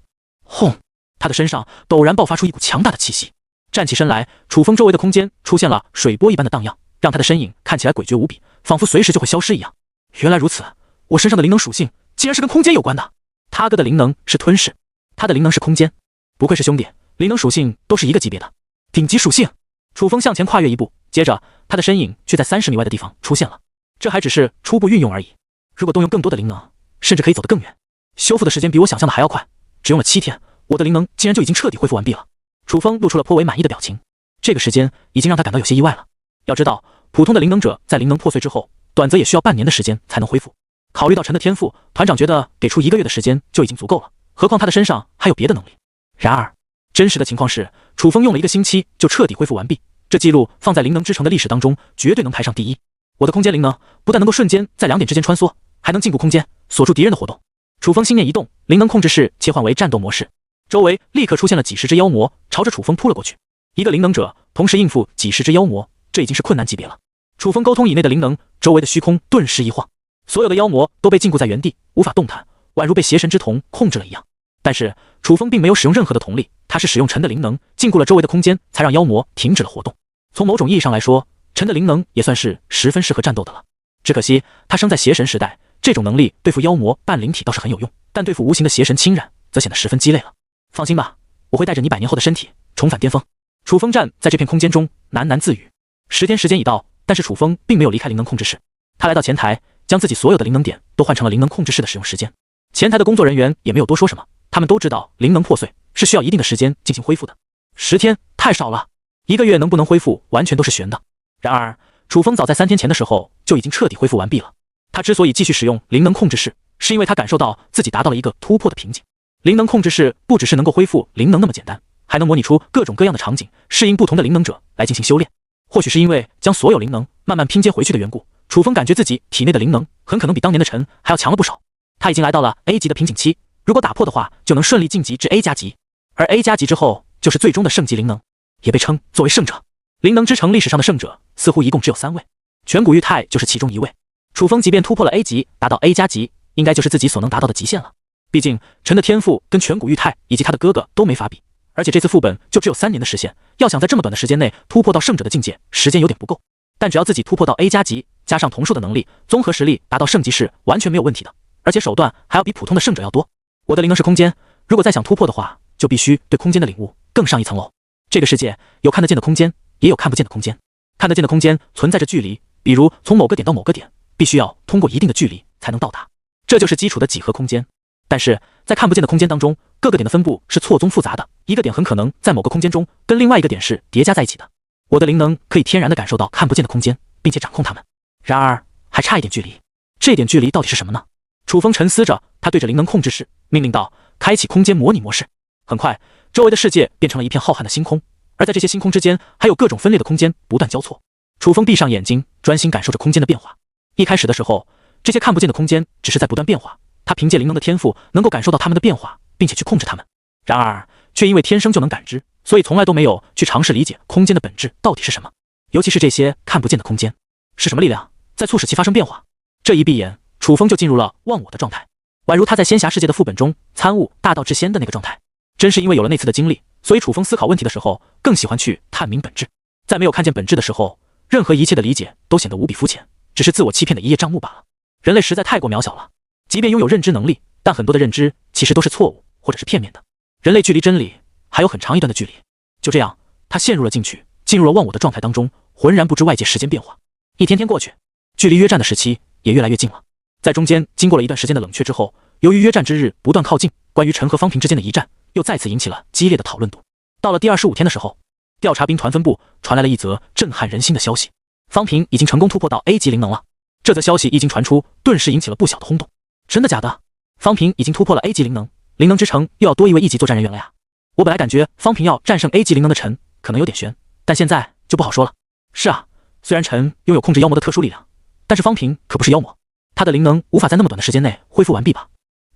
轰，他的身上陡然爆发出一股强大的气息。站起身来，楚风周围的空间出现了水波一般的荡漾，让他的身影看起来诡谲无比，仿佛随时就会消失一样。原来如此，我身上的灵能属性竟然是跟空间有关的。他哥的灵能是吞噬，他的灵能是空间，不愧是兄弟，灵能属性都是一个级别的，顶级属性。楚风向前跨越一步，接着他的身影却在30米外的地方出现了。这还只是初步运用而已，如果动用更多的灵能，甚至可以走得更远。修复的时间比我想象的还要快，只用了7天，我的灵能竟然就已经彻底恢复完毕了。楚风露出了颇为满意的表情，这个时间已经让他感到有些意外了。要知道，普通的灵能者在灵能破碎之后，短则也需要半年的时间才能恢复。考虑到陈的天赋，团长觉得给出1个月的时间就已经足够了，何况他的身上还有别的能力。然而，真实的情况是，楚风用了1个星期就彻底恢复完毕，这记录放在灵能之城的历史当中，绝对能排上第一。我的空间灵能不但能够瞬间在2点之间穿梭，还能禁锢空间，锁住敌人的活动。楚风心念一动，灵能控制室切换为战斗模式，周围立刻出现了几十只妖魔，朝着楚风扑了过去。一个灵能者同时应付几十只妖魔，这已经是困难级别了。楚风沟通以内的灵能，周围的虚空顿时一晃，所有的妖魔都被禁锢在原地，无法动弹，宛如被邪神之瞳控制了一样。但是楚风并没有使用任何的瞳力，他是使用陈的灵能禁锢了周围的空间，才让妖魔停止了活动。从某种意义上来说，陈的灵能也算是十分适合战斗的了。只可惜他生在邪神时代，这种能力对付妖魔半灵体倒是很有用，但对付无形的邪神侵染则显得十分鸡肋了。放心吧，我会带着你100年后的身体重返巅峰。楚风站在这片空间中喃喃自语。10天时间已到，但是楚风并没有离开灵能控制室，他来到前台，将自己所有的灵能点都换成了灵能控制室的使用时间。前台的工作人员也没有多说什么，他们都知道灵能破碎是需要一定的时间进行恢复的。10天太少了，1个月能不能恢复完全都是悬的。然而楚风早在3天前的时候就已经彻底恢复完毕了。他之所以继续使用灵能控制室，是因为他感受到自己达到了一个突破的瓶颈。灵能控制室不只是能够恢复灵能那么简单，还能模拟出各种各样的场景，适应不同的灵能者来进行修炼。或许是因为将所有灵能慢慢拼接回去的缘故，楚风感觉自己体内的灵能很可能比当年的陈还要强了不少。他已经来到了 A 级的瓶颈期，如果打破的话，就能顺利晋级至 A 加级，而 A 加级之后就是最终的圣级灵能，也被称作为圣者。灵能之城历史上的圣者似乎一共只有3位，颧骨玉泰就是其中一位。楚风即便突破了 A 级，达到 A 加级，应该就是自己所能达到的极限了。毕竟陈的天赋跟颧骨玉泰以及他的哥哥都没法比，而且这次副本就只有3年的时限，要想在这么短的时间内突破到圣者的境界，时间有点不够。但只要自己突破到 A 加级，加上同数的能力，综合实力达到圣级是完全没有问题的，而且手段还要比普通的圣者要多。我的灵能是空间，如果再想突破的话，就必须对空间的领悟更上一层楼。这个世界有看得见的空间，也有看不见的空间。看得见的空间存在着距离，比如从某个点到某个点，必须要通过一定的距离才能到达，这就是基础的几何空间。但是在看不见的空间当中，各个点的分布是错综复杂的，一个点很可能在某个空间中跟另外一个点是叠加在一起的。我的灵能可以天然地感受到看不见的空间，并且掌控它们。然而还差一点距离，这点距离到底是什么呢？楚风沉思着，他对着灵能控制室命令道：开启空间模拟模式。很快，周围的世界变成了一片浩瀚的星空，而在这些星空之间，还有各种分裂的空间不断交错。楚风闭上眼睛，专心感受着空间的变化。一开始的时候，这些看不见的空间只是在不断变化，他凭借灵能的天赋能够感受到它们的变化，并且去控制它们。然而却因为天生就能感知，所以从来都没有去尝试理解空间的本质到底是什么，尤其是这些看不见的空间，是什么力量在促使其发生变化？这一闭眼，楚风就进入了忘我的状态，宛如他在仙侠世界的副本中参悟大道至仙的那个状态。真是因为有了那次的经历，所以楚风思考问题的时候更喜欢去探明本质。在没有看见本质的时候，任何一切的理解都显得无比肤浅，只是自我欺骗的一叶障目罢了。人类实在太过渺小了，即便拥有认知能力，但很多的认知其实都是错误或者是片面的。人类距离真理还有很长一段的距离。就这样，他陷入了进去，进入了忘我的状态当中，浑然不知外界时间变化。一天天过去，距离约战的时期也越来越近了。在中间经过了一段时间的冷却之后，由于约战之日不断靠近，关于陈和方平之间的一战又再次引起了激烈的讨论度。到了第25天的时候，调查兵团分部传来了一则震撼人心的消息：方平已经成功突破到 A 级灵能了。这则消息一经传出，顿时引起了不小的轰动。真的假的？方平已经突破了 A 级灵能，灵能之城又要多一位1级作战人员了呀！我本来感觉方平要战胜 A 级灵能的陈可能有点悬，但现在就不好说了。是啊，虽然陈拥有控制妖魔的特殊力量，但是方平可不是妖魔，他的灵能无法在那么短的时间内恢复完毕吧？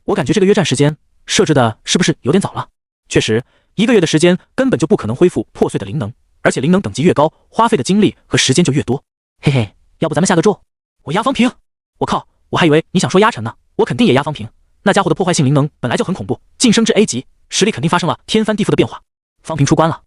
我感觉这个约战时间设置的是不是有点早了？确实，1个月的时间根本就不可能恢复破碎的灵能，而且灵能等级越高，花费的精力和时间就越多。嘿嘿，要不咱们下个注？我压方平！我靠，我还以为你想说压陈呢，我肯定也压方平。那家伙的破坏性灵能本来就很恐怖，晋升至 A 级，实力肯定发生了天翻地覆的变化。方平出关了。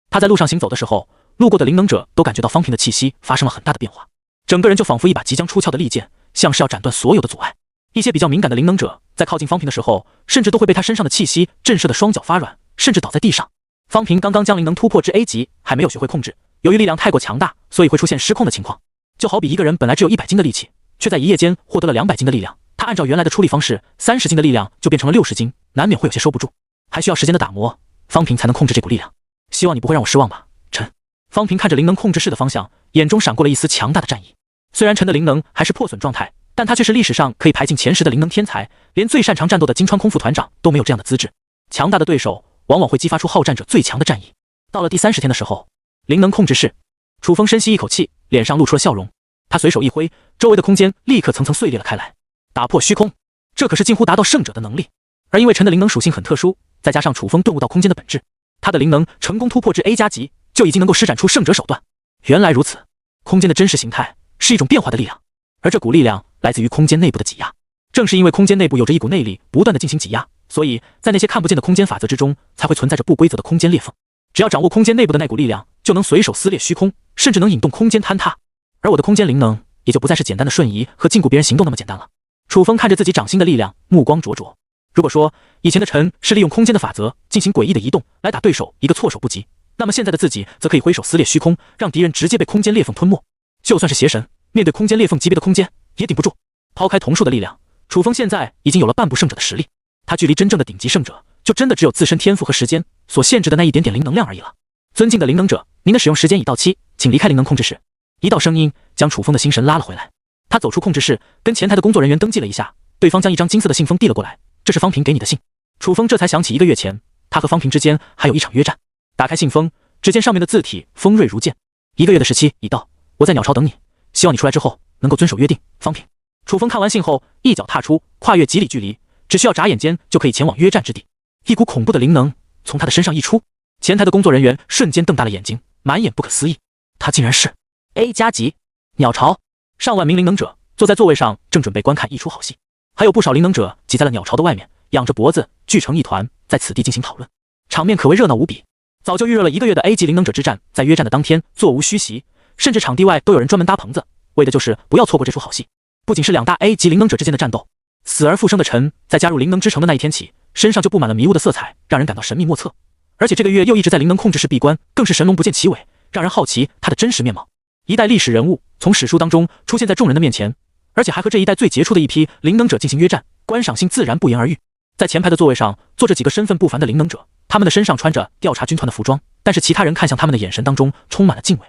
他在路上行走的时候，路过的灵能者都感觉到方平的气息发生了很大的变化，整个人就仿佛一把即将出鞘的利剑，像是要斩断所有的阻碍。一些比较敏感的灵能者在靠近方平的时候，甚至都会被他身上的气息震慑的双脚发软，甚至倒在地上。方平刚刚将灵能突破至 A 级，还没有学会控制，由于力量太过强大，所以会出现失控的情况。就好比一个人本来只有100斤的力气，却在一夜间获得了200斤的力量，他按照原来的出力方式，30斤的力量就变成了60斤，难免会有些收不住，还需要时间的打磨，方平才能控制这股力量。希望你不会让我失望吧，陈。方平看着灵能控制室的方向，眼中闪过了一丝强大的战意。虽然陈的灵能还是破损状态，但他却是历史上可以排进前10的灵能天才，连最擅长战斗的金川空副团长都没有这样的资质。强大的对手往往会激发出好战者最强的战意。到了第30天的时候，灵能控制室，楚风深吸一口气，脸上露出了笑容。他随手一挥，周围的空间立刻层层碎裂了开来，打破虚空。这可是近乎达到圣者的能力。而因为陈的灵能属性很特殊，再加上楚风顿悟到空间的本质，他的灵能成功突破至 A 加级，就已经能够施展出圣者手段。原来如此，空间的真实形态是一种变化的力量，而这股力量来自于空间内部的挤压。正是因为空间内部有着一股内力不断的进行挤压，所以在那些看不见的空间法则之中，才会存在着不规则的空间裂缝。只要掌握空间内部的那股力量，就能随手撕裂虚空，甚至能引动空间坍塌。而我的空间灵能也就不再是简单的瞬移和禁锢别人行动那么简单了。楚风看着自己掌心的力量，目光灼灼。如果说以前的陈是利用空间的法则进行诡异的移动来打对手一个措手不及，那么现在的自己则可以挥手撕裂虚空，让敌人直接被空间裂缝吞没。就算是邪神，面对空间裂缝级别的空间也顶不住。抛开瞳术的力量，楚风现在已经有了半步圣者的实力，他距离真正的顶级圣者就真的只有自身天赋和时间所限制的那一点点灵能量而已了。尊敬的灵能者，您的使用时间已到期，请离开灵能控制室。一道声音将楚风的心神拉了回来。他走出控制室，跟前台的工作人员登记了一下，对方将一张金色的信封递了过来，这是方平给你的信。楚风这才想起1个月前他和方平之间还有一场约战。打开信封，只见上面的字体锋锐如剑，1个月的时期已到，我在鸟巢等你，希望你出来之后能够遵守约定，方平。楚风看完信后，一脚踏出，跨越几里距离，只需要眨眼间就可以前往约战之地。一股恐怖的灵能从他的身上溢出，前台的工作人员瞬间瞪大了眼睛，满眼不可思议。他竟然是 A 加级鸟巢。上万名灵能者坐在座位上，正准备观看一出好戏，还有不少灵能者挤在了鸟巢的外面，仰着脖子聚成一团，在此地进行讨论，场面可谓热闹无比。早就预热了1个月的 A 级灵能者之战，在约战的当天座无虚席，甚至场地外都有人专门搭棚子，为的就是不要错过这出好戏。不仅是2大 A 级灵能者之间的战斗，死而复生的陈在加入灵能之城的那一天起，身上就布满了迷雾的色彩，让人感到神秘莫测。而且这个月又一直在灵能控制室闭关，更是神龙不见其尾，让人好奇他的真实面貌。一代历史人物从史书当中出现在众人的面前，而且还和这一代最杰出的一批灵能者进行约战，观赏性自然不言而喻。在前排的座位上坐着几个身份不凡的灵能者，他们的身上穿着调查军团的服装，但是其他人看向他们的眼神当中充满了敬畏。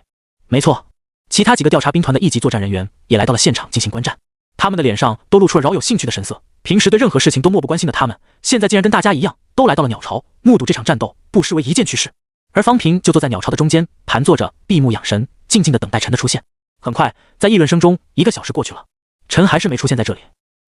没错，其他几个调查兵团的1级作战人员也来到了现场进行观战，他们的脸上都露出了饶有兴趣的神色。平时对任何事情都漠不关心的他们，现在竟然跟大家一样，都来到了鸟巢，目睹这场战斗，不失为一件趣事。而方平就坐在鸟巢的中间，盘坐着，闭目养神，静静的等待陈的出现。很快，在议论声中，1个小时过去了，陈还是没出现在这里。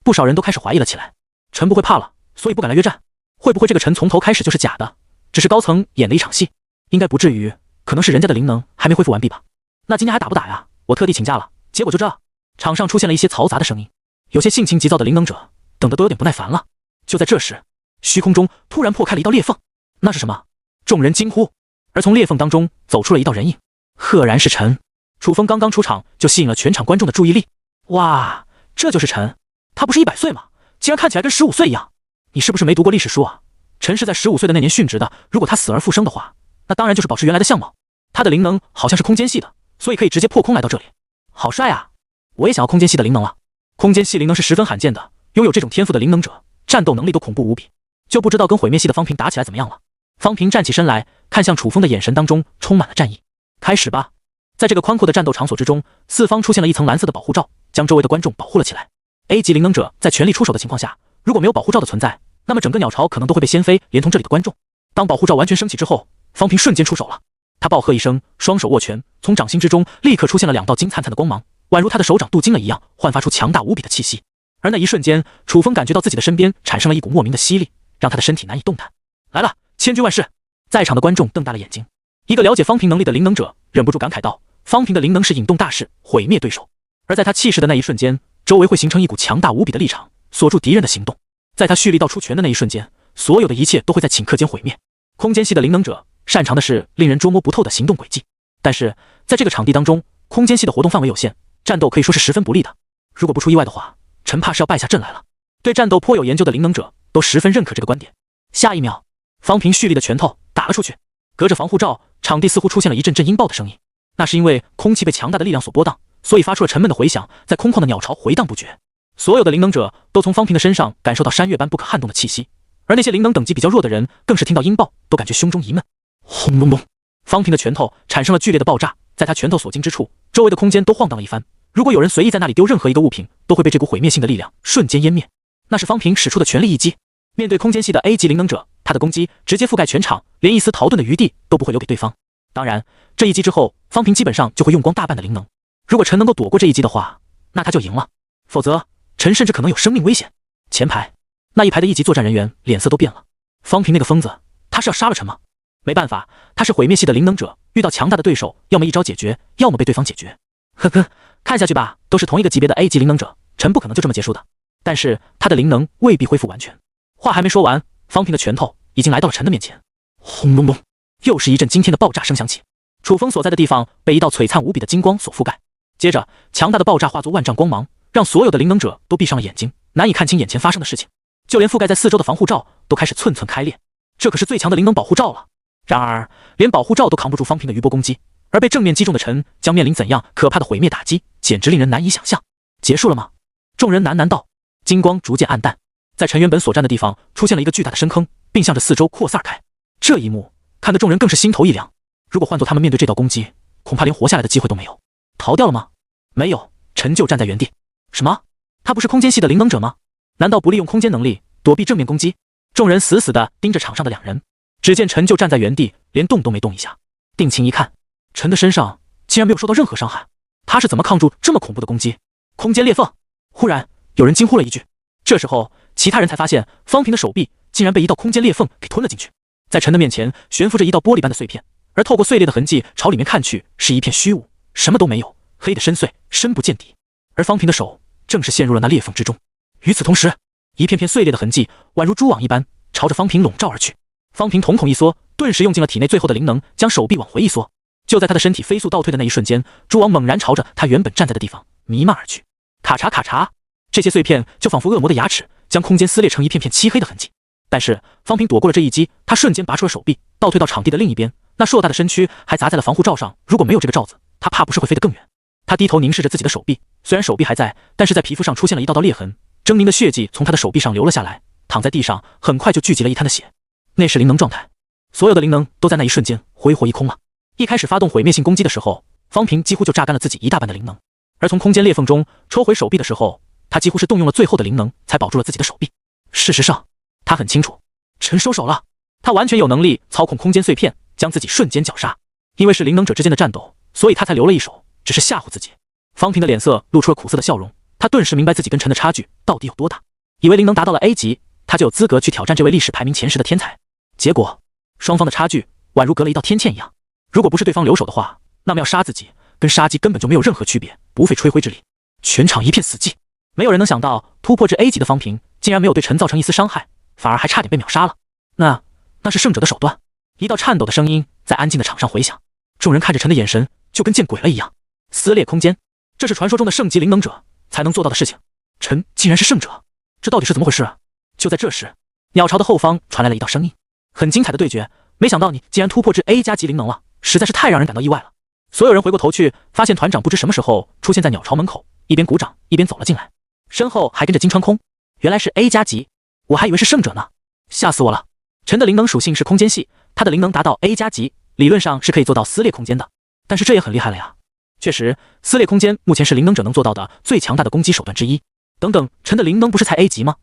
不少人都开始怀疑了起来，陈不会怕了，所以不敢来约战？会不会这个陈从头开始就是假的，只是高层演的一场戏？应该不至于，可能是人家的灵能还没恢复完毕吧。那今天还打不打呀？我特地请假了，结果就这。场上出现了一些嘈杂的声音，有些性情急躁的灵能者等得都有点不耐烦了。就在这时，虚空中突然破开了一道裂缝，那是什么？众人惊呼，而从裂缝当中走出了一道人影，赫然是陈。楚风刚刚出场就吸引了全场观众的注意力。哇，这就是陈，他不是100岁吗？竟然看起来跟15岁一样。你是不是没读过历史书啊？陈是在15岁的那年殉职的，如果他死而复生的话，那当然就是保持原来的相貌。他的灵能好像是空间系的，所以可以直接破空来到这里。好帅啊！我也想要空间系的灵能了。空间系灵能是十分罕见的，拥有这种天赋的灵能者，战斗能力都恐怖无比。就不知道跟毁灭系的方平打起来怎么样了。方平站起身来，看向楚风的眼神当中充满了战意。开始吧！在这个宽阔的战斗场所之中，四方出现了一层蓝色的保护罩，将周围的观众保护了起来。A 级灵能者在全力出手的情况下，如果没有保护罩的存在，那么整个鸟巢可能都会被掀飞，连同这里的观众。当保护罩完全升起之后，方平瞬间出手了。他暴喝一声，双手握拳，从掌心之中立刻出现了2道金灿灿的光芒，宛如他的手掌镀金了一样，焕发出强大无比的气息。而那一瞬间，楚风感觉到自己的身边产生了一股莫名的吸力，让他的身体难以动弹。来了，千军万士！在场的观众瞪大了眼睛。一个了解方平能力的灵能者忍不住感慨道：方平的灵能是引动大势，毁灭对手。而在他气势的那一瞬间，周围会形成一股强大无比的力场，锁住敌人的行动。在他蓄力到出拳的那一瞬间，所有的一切都会在顷刻间毁灭。空间系的灵能者擅长的是令人捉摸不透的行动轨迹，但是在这个场地当中，空间系的活动范围有限，战斗可以说是十分不利的。如果不出意外的话，陈怕是要败下阵来了。对战斗颇有研究的灵能者都十分认可这个观点。下一秒，方平蓄力的拳头打了出去，隔着防护罩，场地似乎出现了一阵阵音爆的声音。那是因为空气被强大的力量所波荡，所以发出了沉闷的回响，在空旷的鸟巢回荡不绝。所有的灵能者都从方平的身上感受到山岳般不可撼动的气息，而那些灵能等级比较弱的人更是听到音爆都感觉胸中一闷。轰隆隆，方平的拳头产生了剧烈的爆炸，在他拳头所经之处，周围的空间都晃荡了一番。如果有人随意在那里丢任何一个物品，都会被这股毁灭性的力量瞬间湮灭。那是方平使出的全力一击。面对空间系的 A 级灵能者，他的攻击直接覆盖全场，连一丝逃遁的余地都不会留给对方。当然，这一击之后，方平基本上就会用光大半的灵能。如果陈能够躲过这一击的话，那他就赢了。否则，陈甚至可能有生命危险。前排那一排的一级作战人员脸色都变了。方平那个疯子，他是要杀了陈吗？没办法，他是毁灭系的灵能者，遇到强大的对手，要么一招解决，要么被对方解决。呵呵，看下去吧，都是同一个级别的 A 级灵能者，陈不可能就这么结束的。但是他的灵能未必恢复完全。话还没说完，方平的拳头已经来到了陈的面前。轰隆隆，又是一阵惊天的爆炸声响起。楚风所在的地方被一道璀璨无比的金光所覆盖，接着强大的爆炸化作万丈光芒，让所有的灵能者都闭上了眼睛，难以看清眼前发生的事情。就连覆盖在四周的防护罩都开始寸寸开裂，这可是最强的灵能保护罩了。然而连保护罩都扛不住方平的余波攻击，而被正面击中的陈将面临怎样可怕的毁灭打击，简直令人难以想象。结束了吗？众人喃喃道。金光逐渐暗淡，在陈原本所站的地方出现了一个巨大的深坑，并向着四周扩散开。这一幕看得众人更是心头一凉。如果换作他们面对这道攻击，恐怕连活下来的机会都没有。逃掉了吗？没有，陈就站在原地。什么？他不是空间系的灵能者吗？难道不利用空间能力躲避正面攻击？众人死死地盯着场上的两人，只见陈就站在原地，连动都没动一下。定睛一看，陈的身上竟然没有受到任何伤害，他是怎么抗住这么恐怖的攻击？空间裂缝！忽然有人惊呼了一句，这时候其他人才发现方平的手臂竟然被一道空间裂缝给吞了进去，在陈的面前悬浮着一道玻璃般的碎片，而透过碎裂的痕迹朝里面看去，是一片虚无，什么都没有，黑的深邃，深不见底。而方平的手正是陷入了那裂缝之中。与此同时，一片片碎裂的痕迹宛如蛛网一般朝着方平笼罩而去。方平瞳孔一缩，顿时用尽了体内最后的灵能，将手臂往回一缩。就在他的身体飞速倒退的那一瞬间，蛛网猛然朝着他原本站在的地方弥漫而去。咔嚓咔嚓，这些碎片就仿佛恶魔的牙齿，将空间撕裂成一片片漆黑的痕迹。但是方平躲过了这一击，他瞬间拔出了手臂，倒退到场地的另一边，那硕大的身躯还砸在了防护罩上，如果没有这个罩子，他怕不是会飞得更远。他低头凝视着自己的手臂，虽然手臂还在，但是在皮肤上出现了一道道裂痕，狰狞的血迹从他的手臂上流了下来，躺在地上很快就聚集了一滩的血。那是灵能状态，所有的灵能都在那一瞬间挥霍一空了。一开始发动毁灭性攻击的时候，方平几乎就榨干了自己一大半的灵能，而从空间裂缝中抽回手臂的时候，他几乎是动用了最后的灵能才保住了自己的手臂。事实上他很清楚，陈收手了，他完全有能力操控空间碎片将自己瞬间绞杀。因为是灵能者之间的战斗，所以他才留了一手，只是吓唬自己。方平的脸色露出了苦涩的笑容，他顿时明白自己跟陈的差距到底有多大，以为灵能达到了 A 级，他就有资格去挑战这位历史排名前10的天才。结果双方的差距宛如隔了一道天堑一样。如果不是对方留守的话，那么要杀自己跟杀鸡根本就没有任何区别，不费吹灰之力。全场一片死寂，没有人能想到突破至 A 级的方平竟然没有对陈造成一丝伤害，反而还差点被秒杀了。那是圣者的手段。一道颤抖的声音在安静的场上回响，众人看着陈的眼神就跟见鬼了一样。撕裂空间，这是传说中的圣级灵能者才能做到的事情。陈竟然是圣者，这到底是怎么回事啊？就在这时，鸟巢的后方传来了一道声音，很精彩的对决，没想到你竟然突破至 A 加级灵能了，实在是太让人感到意外了。所有人回过头去，发现团长不知什么时候出现在鸟巢门口，一边鼓掌一边走了进来，身后还跟着金川空。原来是 A 加级，我还以为是圣者呢，吓死我了。陈的灵能属性是空间系，他的灵能达到 A 加级，理论上是可以做到撕裂空间的，但是这也很厉害了呀。确实，撕裂空间目前是灵能者能做到的最强大的攻击手段之一。等等，陈的灵能不是才 A 级吗？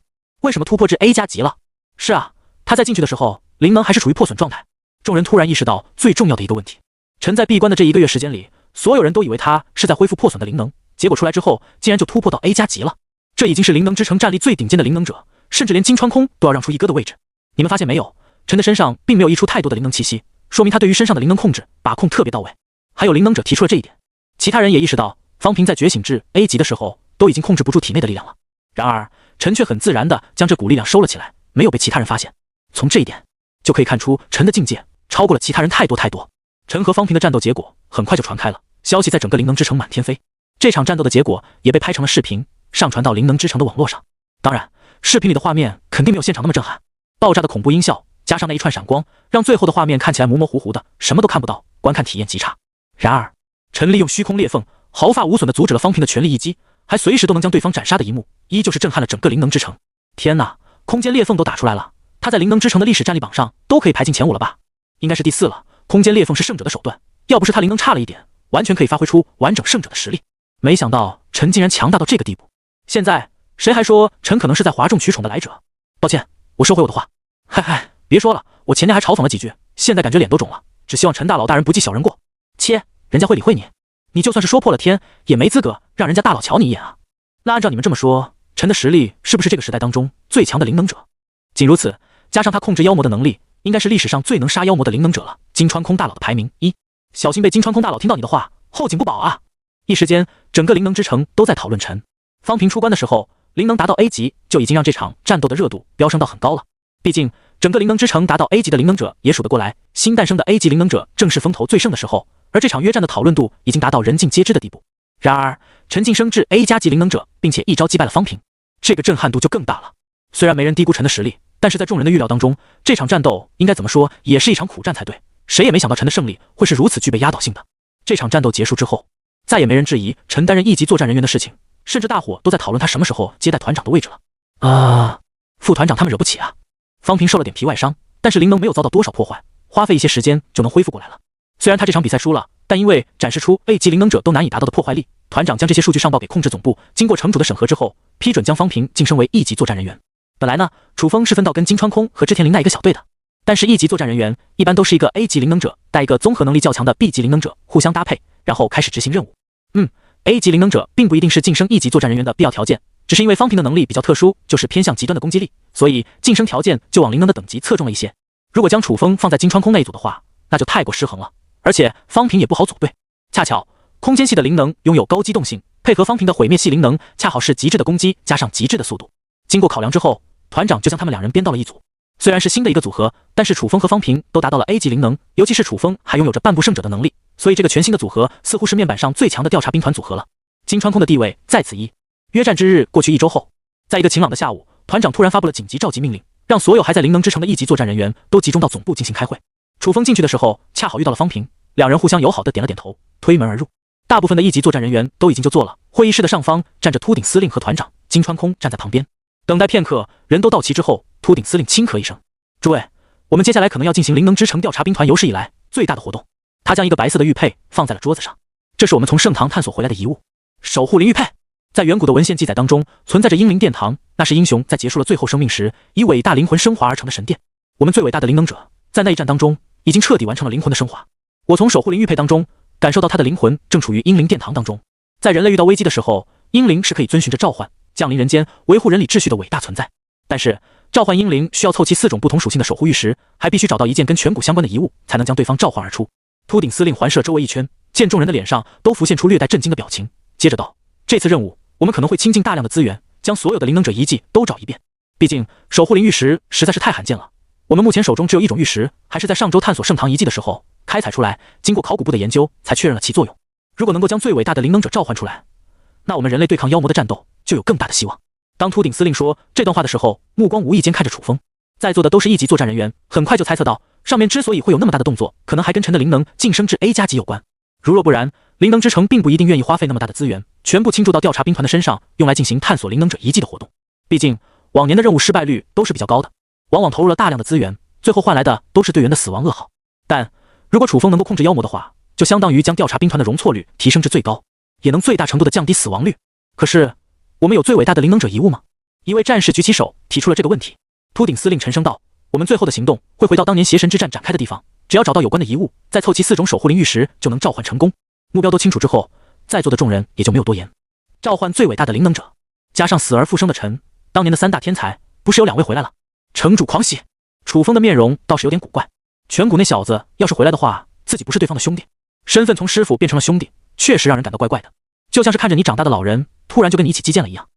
为什么突破至 A 加级了？是啊，他在进去的时候灵能还是处于破损状态。众人突然意识到最重要的一个问题，陈在闭关的这1个月时间里，所有人都以为他是在恢复破损的灵能，结果出来之后竟然就突破到 A 加级了。这已经是灵能之城战力最顶尖的灵能者，甚至连金川空都要让出一哥的位置。你们发现没有，陈的身上并没有溢出太多的灵能气息，说明他对于身上的灵能控制把控特别到位。还有灵能者提出了这一点，其他人也意识到方平在觉醒至 A 级的时候都已经控制不住体内的力量了。然而陈却很自然地将这股力量收了起来，没有被其他人发现。从这一点就可以看出陈的境界超过了其他人太多太多。陈和方平的战斗结果很快就传开了，消息在整个灵能之城满天飞。这场战斗的结果也被拍成了视频，上传到灵能之城的网络上。当然，视频里的画面肯定没有现场那么震撼，爆炸的恐怖音效加上那一串闪光，让最后的画面看起来模模糊糊的，什么都看不到，观看体验极差。然而，陈利用虚空裂缝毫发无损地阻止了方平的全力一击，还随时都能将对方斩杀的一幕，依旧是震撼了整个灵能之城。天哪，空间裂缝都打出来了，他在灵能之城的历史战力榜上都可以排进前5了吧？应该是第4了。空间裂缝是圣者的手段，要不是他灵能差了一点，完全可以发挥出完整圣者的实力。没想到陈竟然强大到这个地步。现在谁还说陈可能是在哗众取宠的来者？抱歉，我收回我的话。嗨，别说了，我前天还嘲讽了几句，现在感觉脸都肿了。只希望陈大佬大人不计小人过。切，人家会理会你，你就算是说破了天，也没资格让人家大佬瞧你一眼啊。那按照你们这么说，陈的实力是不是这个时代当中最强的灵能者？仅如此，加上他控制妖魔的能力，应该是历史上最能杀妖魔的灵能者了。金川空大佬的排名1，小心被金川空大佬听到你的话，后颈不保啊！一时间，整个灵能之城都在讨论陈方平出关的时候，灵能达到 A 级就已经让这场战斗的热度飙升到很高了。毕竟，整个灵能之城达到 A 级的灵能者也数得过来，新诞生的 A 级灵能者正是风头最盛的时候，而这场约战的讨论度已经达到人尽皆知的地步。然而，陈晋升至 A 加级灵能者，并且一招击败了方平，这个震撼度就更大了。虽然没人低估陈的实力，但是在众人的预料当中，这场战斗应该怎么说也是一场苦战才对。谁也没想到陈的胜利会是如此具备压倒性的。这场战斗结束之后，再也没人质疑陈担任1级作战人员的事情，甚至大伙都在讨论他什么时候接待团长的位置了。副团长他们惹不起啊。方平受了点皮外伤，但是灵能没有遭到多少破坏，花费一些时间就能恢复过来了。虽然他这场比赛输了，但因为展示出 A 级灵能者都难以达到的破坏力，团长将这些数据上报给控制总部，经过城主的审核之后，批准将方平晋升为1级作战人员。本来呢，楚风是分到跟金川空和织田绫奈一个小队的，但是1级作战人员一般都是一个 A 级灵能者带一个综合能力较强的 B 级灵能者互相搭配，然后开始执行任务。A 级灵能者并不一定是晋升1级作战人员的必要条件，只是因为方平的能力比较特殊，就是偏向极端的攻击力，所以晋升条件就往灵能的等级侧重了一些。如果将楚风放在金川空那一组的话，那就太过失衡了，而且方平也不好组队。恰巧空间系的灵能拥有高机动性，配合方平的毁灭系灵能，恰好是极致的攻击加上极致的速度。经过考量之后，团长就将他们两人编到了一组。虽然是新的一个组合，但是楚风和方平都达到了 A 级灵能，尤其是楚风还拥有着半步圣者的能力，所以这个全新的组合似乎是面板上最强的调查兵团组合了。金川空的地位再次一。约战之日过去1周后，在一个晴朗的下午，团长突然发布了紧急召集命令，让所有还在灵能之城的1级作战人员都集中到总部进行开会。楚风进去的时候，恰好遇到了方平，两人互相友好的点了点头，推门而入。大部分的1级作战人员都已经就座了，会议室的上方站着秃顶司令和团长，金川空站在旁边。等待片刻，人都到齐之后，秃顶司令轻咳一声：“诸位，我们接下来可能要进行灵能之城调查兵团有史以来最大的活动。”他将一个白色的玉佩放在了桌子上，这是我们从圣堂探索回来的遗物，守护灵玉佩。在远古的文献记载当中，存在着英灵殿堂，那是英雄在结束了最后生命时，以伟大灵魂升华而成的神殿。我们最伟大的灵能者，在那一战当中，已经彻底完成了灵魂的升华。我从守护灵玉佩当中感受到他的灵魂正处于英灵殿堂当中。在人类遇到危机的时候，英灵是可以遵循着召唤，降临人间，维护人理秩序的伟大存在。但是召唤婴灵需要凑齐4种不同属性的守护玉石，还必须找到一件跟颧骨相关的遗物，才能将对方召唤而出。秃顶司令环视周围一圈，见众人的脸上都浮现出略带震惊的表情，接着道：“这次任务，我们可能会倾尽大量的资源，将所有的灵能者遗迹都找一遍。毕竟守护灵玉石实在是太罕见了。我们目前手中只有一种玉石，还是在上周探索圣堂遗迹的时候开采出来，经过考古部的研究才确认了其作用。如果能够将最伟大的灵能者召唤出来，那我们人类对抗妖魔的战斗就有更大的希望。”当秃顶司令说这段话的时候，目光无意间看着楚风。在座的都是一级作战人员，很快就猜测到上面之所以会有那么大的动作，可能还跟陈的灵能晋升至 A 加级有关。如若不然，灵能之城并不一定愿意花费那么大的资源，全部倾注到调查兵团的身上，用来进行探索灵能者遗迹的活动。毕竟往年的任务失败率都是比较高的，往往投入了大量的资源，最后换来的都是队员的死亡噩耗。但如果楚风能够控制妖魔的话，就相当于将调查兵团的容错率提升至最高，也能最大程度的降低死亡率。可是我们有最伟大的灵能者遗物吗？一位战士举起手提出了这个问题。秃顶司令沉声道：“我们最后的行动会回到当年邪神之战展开的地方，只要找到有关的遗物，再凑齐4种守护灵玉石，就能召唤成功。目标都清楚之后，在座的众人也就没有多言。召唤最伟大的灵能者，加上死而复生的陈，当年的3大天才，不是有2位回来了？”城主狂喜。楚风的面容倒是有点古怪，颧骨那小子要是回来的话，自己不是对方的兄弟，身份从师傅变成了兄弟，确实让人感到怪怪的，就像是看着你长大的老人突然就跟你一起击剑了一样。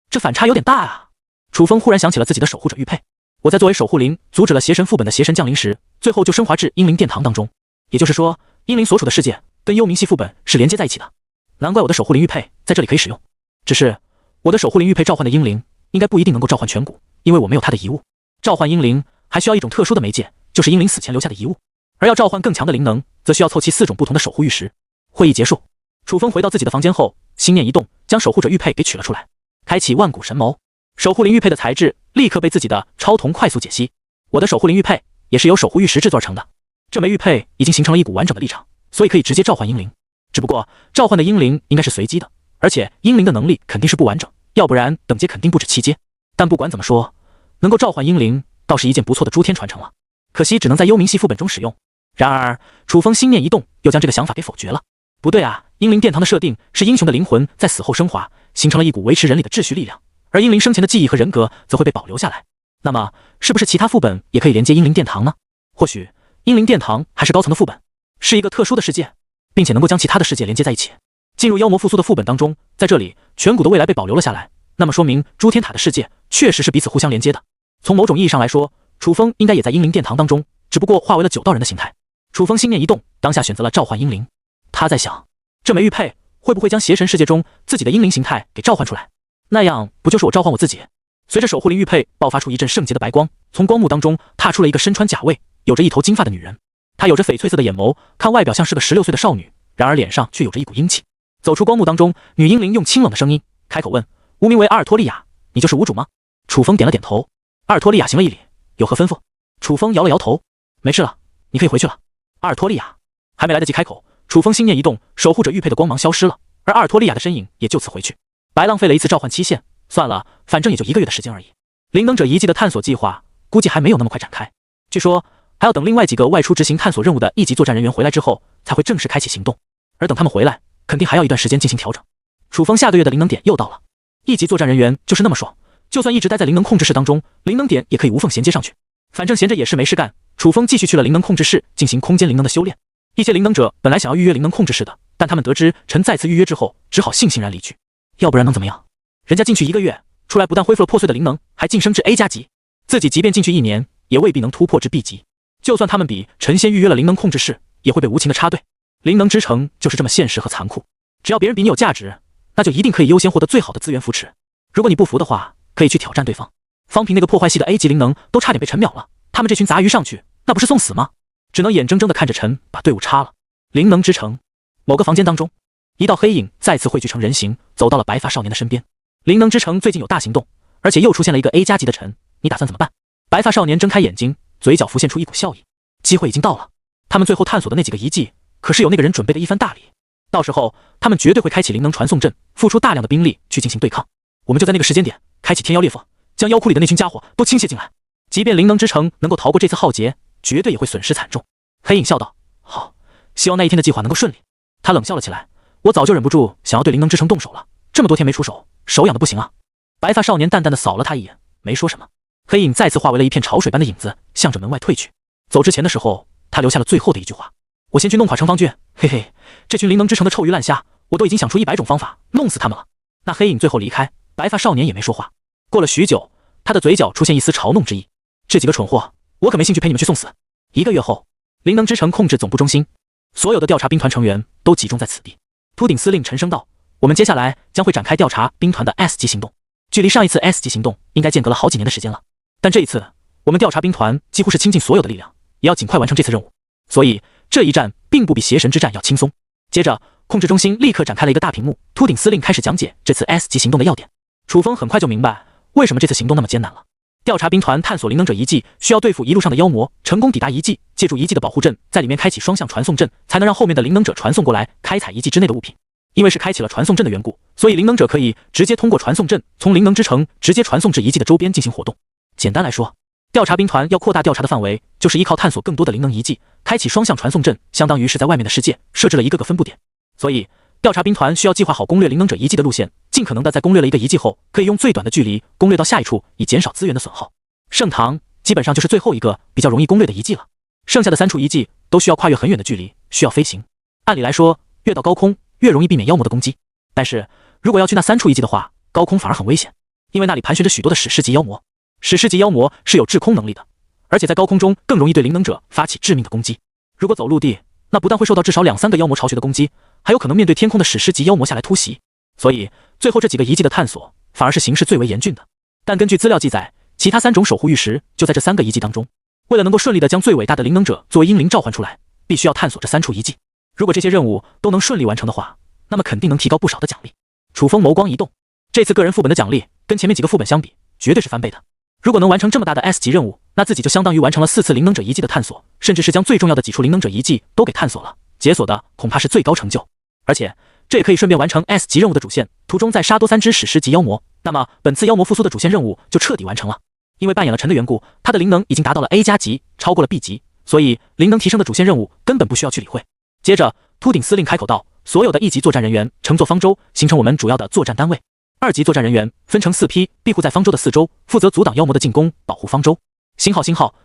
这反差有点大啊。楚风忽然想起了自己的守护者玉佩，我在作为守护灵阻止了邪神副本的邪神降临时，最后就升华至英灵殿堂当中，也就是说英灵所处的世界跟幽冥系副本是连接在一起的，难怪我的守护灵玉佩在这里可以使用。只是我的守护灵玉佩召唤的英灵应该不一定能够召唤颧骨，因为我没有他的遗物。召唤英灵还需要一种特殊的媒介，就是英灵死前留下的遗物，而要召唤更强的灵能，则需要凑齐4种不同的守护玉石。会议结束，楚风回到自己的房间后，心念一动，将守护者玉佩给取了出来，开启万古神谋。守护灵玉佩的材质立刻被自己的超瞳快速解析。我的守护灵玉佩也是由守护玉石制作而成的，这枚玉佩已经形成了一股完整的立场，所以可以直接召唤英灵。只不过召唤的英灵应该是随机的，而且英灵的能力肯定是不完整，要不然等阶肯定不止7阶。但不管怎么说，能够召唤英灵倒是一件不错的诸天传承了，可惜只能在幽冥系副本中使用。然而楚风心念一动，又将这个想法给否决了。不对啊，英灵殿堂的设定是英雄的灵魂在死后升华，形成了一股维持人理的秩序力量，而英灵生前的记忆和人格则会被保留下来。那么是不是其他副本也可以连接英灵殿堂呢？或许英灵殿堂还是高层的副本，是一个特殊的世界，并且能够将其他的世界连接在一起，进入妖魔复苏的副本当中。在这里颧骨的未来被保留了下来，那么说明诸天塔的世界确实是彼此互相连接的。从某种意义上来说，楚风应该也在英灵殿堂当中，只不过化为了9道人的形态。楚风心念一动，当下选择了召唤英灵。他在想，这枚玉佩会不会将邪神世界中自己的英灵形态给召唤出来？那样不就是我召唤我自己？随着守护灵玉佩爆发出一阵圣洁的白光，从光幕当中踏出了一个身穿甲胄、有着一头金发的女人。她有着翡翠色的眼眸，看外表像是个16岁的少女，然而脸上却有着一股英气。走出光幕当中，女英灵用清冷的声音开口问：“无名为阿尔托利亚，你就是无主吗？”楚风点了点头。阿尔托利亚行了一礼，有何吩咐？楚风摇了摇头，没事了，你可以回去了。阿尔托利亚还没来得及开口，楚风心念一动，守护者玉佩的光芒消失了，而阿尔托利亚的身影也就此回去。白浪费了一次召唤期限，算了，反正也就1个月的时间而已。灵能者遗迹的探索计划估计还没有那么快展开，据说还要等另外几个外出执行探索任务的1级作战人员回来之后，才会正式开启行动。而等他们回来，肯定还要一段时间进行调整。楚风下个月的灵能点又到了，1级作战人员就是那么爽，就算一直待在灵能控制室当中，灵能点也可以无缝衔接上去。反正闲着也是没事干，楚风继续去了灵能控制室进行空间灵能的修炼。一些灵能者本来想要预约灵能控制室的，但他们得知陈再次预约之后，只好悻悻然离去。要不然能怎么样？人家进去1个月，出来不但恢复了破碎的灵能，还晋升至 A 加级。自己即便进去1年，也未必能突破至 B 级。就算他们比陈先预约了灵能控制室，也会被无情的插队。灵能之城就是这么现实和残酷。只要别人比你有价值，那就一定可以优先获得最好的资源扶持。如果你不服的话，可以去挑战对方。方平那个破坏系的 A 级灵能都差点被陈秒了，他们这群杂鱼上去，那不是送死吗？只能眼睁睁地看着陈把队伍插了。灵能之城某个房间当中，一道黑影再次汇聚成人形，走到了白发少年的身边。灵能之城最近有大行动，而且又出现了一个 A 加级的陈，你打算怎么办？白发少年睁开眼睛，嘴角浮现出一股笑意。机会已经到了，他们最后探索的那几个遗迹，可是有那个人准备的一番大礼。到时候他们绝对会开启灵能传送阵，付出大量的兵力去进行对抗。我们就在那个时间点开启天妖裂缝，将妖窟里的那群家伙都倾泻进来。即便灵能之城能够逃过这次浩劫，绝对也会损失惨重。黑影笑道：好，希望那一天的计划能够顺利。他冷笑了起来，我早就忍不住想要对灵能之城动手了，这么多天没出手，手痒的不行啊。白发少年淡淡的扫了他一眼，没说什么。黑影再次化为了一片潮水般的影子，向着门外退去。走之前的时候，他留下了最后的一句话：我先去弄垮城防军，嘿嘿，这群灵能之城的臭鱼烂虾，我都已经想出100种方法弄死他们了。那黑影最后离开，白发少年也没说话。过了许久，他的嘴角出现一丝嘲弄之意：这几个蠢货，我可没兴趣陪你们去送死。1个月后，灵能之城控制总部中心，所有的调查兵团成员都集中在此地。秃顶司令沉声道：我们接下来将会展开调查兵团的 S 级行动。距离上一次 S 级行动应该间隔了好几年的时间了，但这一次我们调查兵团几乎是倾尽所有的力量，也要尽快完成这次任务。所以这一战并不比邪神之战要轻松。接着，控制中心立刻展开了一个大屏幕，秃顶司令开始讲解这次 S 级行动的要点。楚风很快就明白为什么这次行动那么艰难了。调查兵团探索灵能者遗迹，需要对付一路上的妖魔，成功抵达遗迹，借助遗迹的保护阵，在里面开启双向传送阵，才能让后面的灵能者传送过来，开采遗迹之内的物品。因为是开启了传送阵的缘故，所以灵能者可以直接通过传送阵，从灵能之城直接传送至遗迹的周边进行活动。简单来说，调查兵团要扩大调查的范围，就是依靠探索更多的灵能遗迹，开启双向传送阵，相当于是在外面的世界设置了一个个分布点。所以，调查兵团需要计划好攻略灵能者遗迹的路线，尽可能的在攻略了一个遗迹后，可以用最短的距离攻略到下一处，以减少资源的损耗。圣堂基本上就是最后一个比较容易攻略的遗迹了，剩下的3处遗迹都需要跨越很远的距离，需要飞行。按理来说，越到高空越容易避免妖魔的攻击，但是如果要去那3处遗迹的话，高空反而很危险，因为那里盘旋着许多的史诗级妖魔。史诗级妖魔是有制空能力的，而且在高空中更容易对灵能者发起致命的攻击。如果走陆地，那不但会受到至少2-3个妖魔巢穴的攻击，还有可能面对天空的史诗级妖魔下来突袭。所以最后这几个遗迹的探索反而是形势最为严峻的。但根据资料记载，其他3种守护玉石就在这3个遗迹当中。为了能够顺利的将最伟大的灵能者作为英灵召唤出来，必须要探索这3处遗迹。如果这些任务都能顺利完成的话，那么肯定能提高不少的奖励。楚风眸光一动，这次个人副本的奖励跟前面几个副本相比，绝对是翻倍的。如果能完成这么大的 S 级任务，那自己就相当于完成了4次灵能者遗迹的探索，甚至是将最重要的几处灵能者遗迹都给探索了，解锁的恐怕是最高成就。而且这也可以顺便完成 S 级任务的主线，途中再杀多3只史诗级妖魔，那么本次妖魔复苏的主线任务就彻底完成了。因为扮演了陈的缘故，他的灵能已经达到了 A 加级，超过了 B 级，所以灵能提升的主线任务根本不需要去理会。接着秃顶司令开口道：所有的1级作战人员乘坐方舟，形成我们主要的作战单位。2级作战人员分成4批，庇护在方舟的4周，负责阻挡妖魔的进攻，保护方舟。星号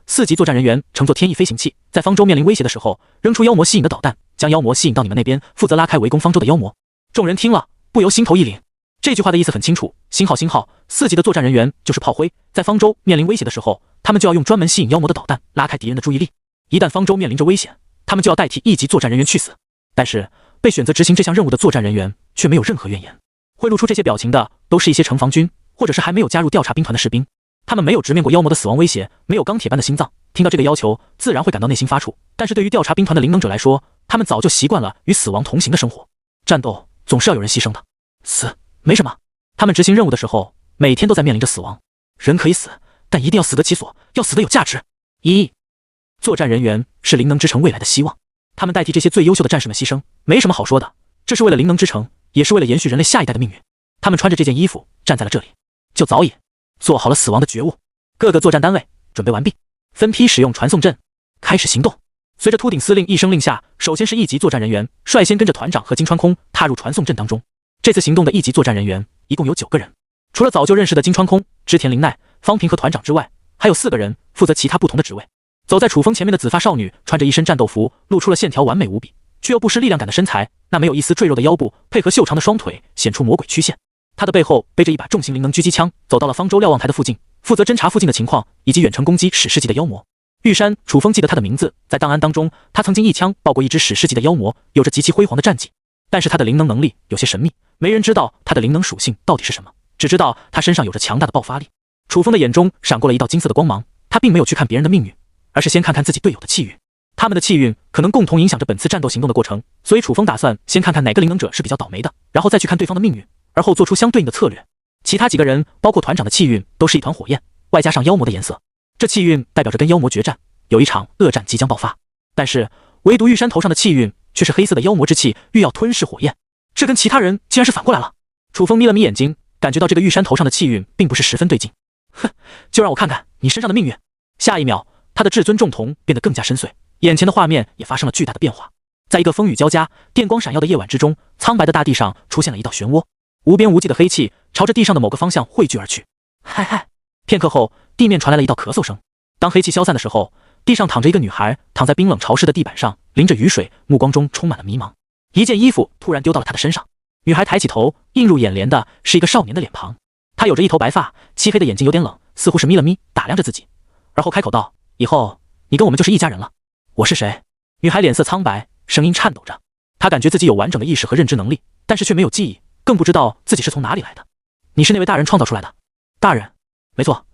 4级作战人员乘坐天翼飞行器，在方舟面临威胁的时候，扔出妖魔吸引的导弹，将妖魔吸引到你们那边，负责拉开围攻方舟的妖魔。众人听了不由心头一凛。这句话的意思很清楚，星号4级的作战人员就是炮灰，在方舟面临威胁的时候，他们就要用专门吸引妖魔的导弹，拉开敌人的注意力。一旦方舟面临着危险，他们就要代替1级作战人员去死。但是被选择执行这项任务的作战人员却没有任何怨言。会露出这些表情的都是一些城防军，或者是还没有加入调查兵团的士兵。他们没有直面过妖魔的死亡威胁，没有钢铁般的心脏，听到这个要求自然会感到内心发怵。但是对于调查兵团的灵能者来说，他们早就习惯了与死亡同行的生活。战斗总是要有人牺牲的，死没什么。他们执行任务的时候，每天都在面临着死亡。人可以死，但一定要死得其所，要死得有价值。作战人员是灵能之城未来的希望，他们代替这些最优秀的战士们牺牲，没什么好说的。这是为了灵能之城，也是为了延续人类下一代的命运。他们穿着这件衣服站在了这里，就早已做好了死亡的觉悟。各个作战单位准备完毕，分批使用传送阵，开始行动。随着秃顶司令一声令下，首先是1级作战人员率先跟着团长和金川空踏入传送阵当中。这次行动的1级作战人员一共有9个人，除了早就认识的金川空、织田绫奈、方平和团长之外，还有4个人负责其他不同的职位。走在楚风前面的紫发少女穿着一身战斗服，露出了线条完美无比却又不失力量感的身材，那没有一丝赘肉的腰部配合秀长的双腿显出魔鬼曲线。她的背后背着一把重型灵能狙击枪，走到了方舟瞭望台的附近，负责侦查附近的情况以及远程攻击史诗级的妖魔。玉山，楚风记得他的名字，在档案当中他曾经一枪爆过一只史诗级的妖魔，有着极其辉煌的战绩。但是他的灵能能力有些神秘，没人知道他的灵能属性到底是什么，只知道他身上有着强大的爆发力。楚风的眼中闪过了一道金色的光芒，他并没有去看别人的命运，而是先看看自己队友的气运。他们的气运可能共同影响着本次战斗行动的过程，所以楚风打算先看看哪个灵能者是比较倒霉的，然后再去看对方的命运，而后做出相对应的策略。其他几个人包括团长的气运都是一团火焰，外加上妖魔的颜色，这气运代表着跟妖魔决战，有一场恶战即将爆发。但是唯独玉山头上的气运却是黑色的妖魔之气，欲要吞噬火焰，这跟其他人竟然是反过来了。楚风眯了眯眼睛，感觉到这个玉山头上的气运并不是十分对劲。哼，就让我看看你身上的命运。下一秒，他的至尊重瞳变得更加深邃，眼前的画面也发生了巨大的变化。在一个风雨交加、电光闪耀的夜晚之中，苍白的大地上出现了一道漩涡，无边无际的黑气朝着地上的某个方向汇聚而去。嗨嗨，片刻后，地面传来了一道咳嗽声。当黑气消散的时候，地上躺着一个女孩，躺在冰冷潮湿的地板上，淋着雨水，目光中充满了迷茫。一件衣服突然丢到了她的身上，女孩抬起头，映入眼帘的是一个少年的脸庞。他有着一头白发，漆黑的眼睛有点冷，似乎是眯了眯，打量着自己，而后开口道：“以后你跟我们就是一家人了。”我是谁？女孩脸色苍白，声音颤抖着。她感觉自己有完整的意识和认知能力，但是却没有记忆，更不知道自己是从哪里来的。你是那位大人创造出来的？大人？没错，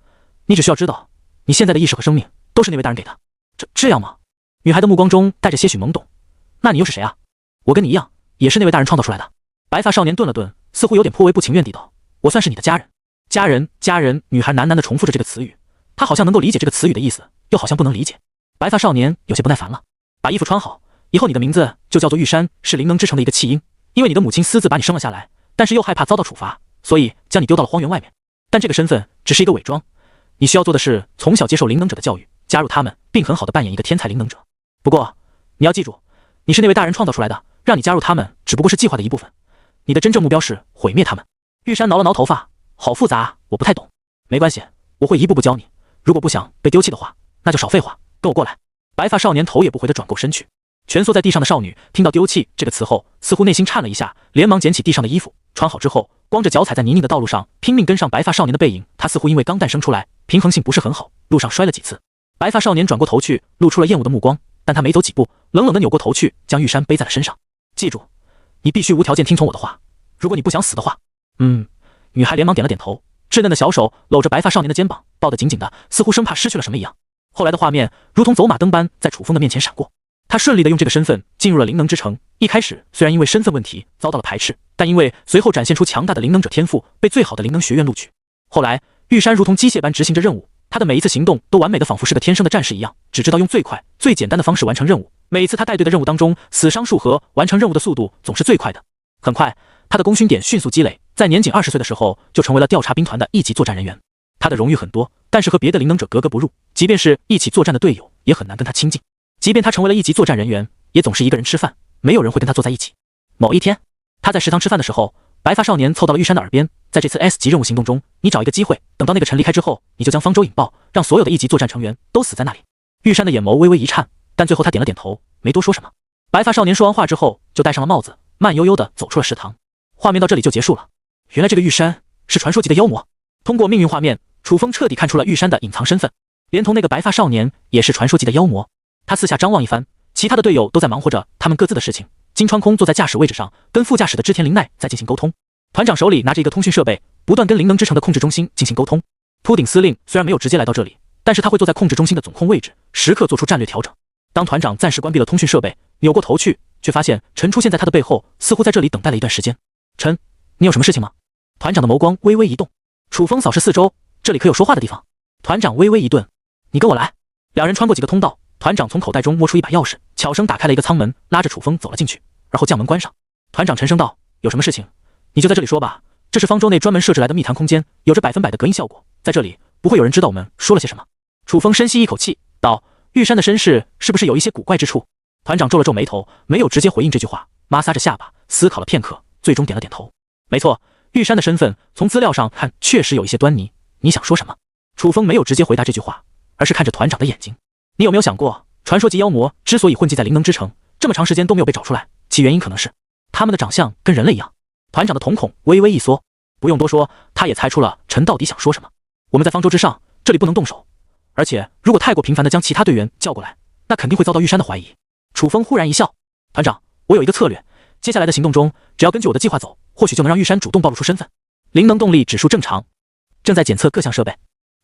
你只需要知道，你现在的意识和生命都是那位大人给的。这样吗？女孩的目光中带着些许懵懂。那你又是谁啊？我跟你一样，也是那位大人创造出来的。白发少年顿了顿，似乎有点颇为不情愿地道：“我算是你的家人。”家人，家人。女孩喃喃地重复着这个词语，她好像能够理解这个词语的意思，又好像不能理解。白发少年有些不耐烦了：“把衣服穿好，以后你的名字就叫做玉山，是灵能之城的一个弃婴。因为你的母亲私自把你生了下来，但是又害怕遭到处罚，所以将你丢到了荒原外面。但这个身份只是一个伪装，你需要做的是从小接受灵能者的教育，加入他们，并很好的扮演一个天才灵能者。不过你要记住，你是那位大人创造出来的，让你加入他们只不过是计划的一部分，你的真正目标是毁灭他们。”玉山挠了挠头发，好复杂，我不太懂。没关系，我会一步步教你。如果不想被丢弃的话，那就少废话，跟我过来。白发少年头也不回地转过身去。蜷缩在地上的少女听到丢弃这个词后，似乎内心颤了一下，连忙捡起地上的衣服，穿好之后，光着脚踩在泥泞的道路上，拼命跟上白发少年的背影。他似乎因为刚诞生出来，平衡性不是很好，路上摔了几次。白发少年转过头去，露出了厌恶的目光，但他没走几步，冷冷地扭过头去，将玉山背在了身上。记住，你必须无条件听从我的话，如果你不想死的话。女孩连忙点了点头，稚嫩的小手搂着白发少年的肩膀，抱得紧紧的，似乎生怕失去了什么一样。后来的画面如同走马灯般在楚风的面前闪过，他顺利地用这个身份进入了灵能之城。一开始虽然因为身份问题遭到了排斥，但因为随后展现出强大的灵能者天赋，被最好的灵能学院录取。后来玉山如同机械般执行着任务，他的每一次行动都完美的仿佛是个天生的战士一样，只知道用最快最简单的方式完成任务。每一次他带队的任务当中，死伤数和完成任务的速度总是最快的。很快他的功勋点迅速积累，在年仅20岁的时候就成为了调查兵团的一级作战人员。他的荣誉很多，但是和别的灵能者格格不入，即便是一起作战的队友也很难跟他亲近。即便他成为了一级作战人员，也总是一个人吃饭，没有人会跟他坐在一起。某一天他在食堂吃饭的时候，白发少年凑到了玉山的耳边：“在这次 S 级任务行动中，你找一个机会，等到那个臣离开之后，你就将方舟引爆，让所有的一级作战成员都死在那里。”玉山的眼眸微微一颤，但最后他点了点头，没多说什么。白发少年说完话之后，就戴上了帽子，慢悠悠地走出了食堂。画面到这里就结束了。原来这个玉山是传说级的妖魔。通过命运画面，楚风彻底看出了玉山的隐藏身份，连同那个白发少年也是传说级的妖魔。他四下张望一番，其他的队友都在忙活着他们各自的事情。金川空坐在驾驶位置上，跟副驾驶的织田绫奈在进行沟通。团长手里拿着一个通讯设备，不断跟灵能之城的控制中心进行沟通。秃顶司令虽然没有直接来到这里，但是他会坐在控制中心的总控位置，时刻做出战略调整。当团长暂时关闭了通讯设备，扭过头去，却发现陈出现在他的背后，似乎在这里等待了一段时间。陈，你有什么事情吗？团长的眸光微微一动。楚风扫视四周，这里可有说话的地方？团长微微一顿，你跟我来。两人穿过几个通道，团长从口袋中摸出一把钥匙，悄声打开了一个舱门，拉着楚风走了进去，而后将门关上。团长沉声道：“有什么事情，你就在这里说吧。这是方舟内专门设置来的密谈空间，有着100%的隔音效果，在这里不会有人知道我们说了些什么。”楚风深吸一口气，道：“玉山的身世是不是有一些古怪之处？”团长皱了皱眉头，没有直接回应这句话，摩挲着下巴，思考了片刻，最终点了点头。没错，玉山的身份从资料上看确实有一些端倪，你想说什么？楚风没有直接回答这句话，而是看着团长的眼睛。你有没有想过，传说级妖魔之所以混迹在灵能之城，这么长时间都没有被找出来，其原因可能是他们的长相跟人类一样。团长的瞳孔微微一缩，不用多说，他也猜出了陈到底想说什么。我们在方舟之上，这里不能动手，而且如果太过频繁地将其他队员叫过来，那肯定会遭到玉山的怀疑。楚风忽然一笑，团长，我有一个策略，接下来的行动中，只要根据我的计划走，或许就能让玉山主动暴露出身份。灵能动力指数正常，正在检测各项设备，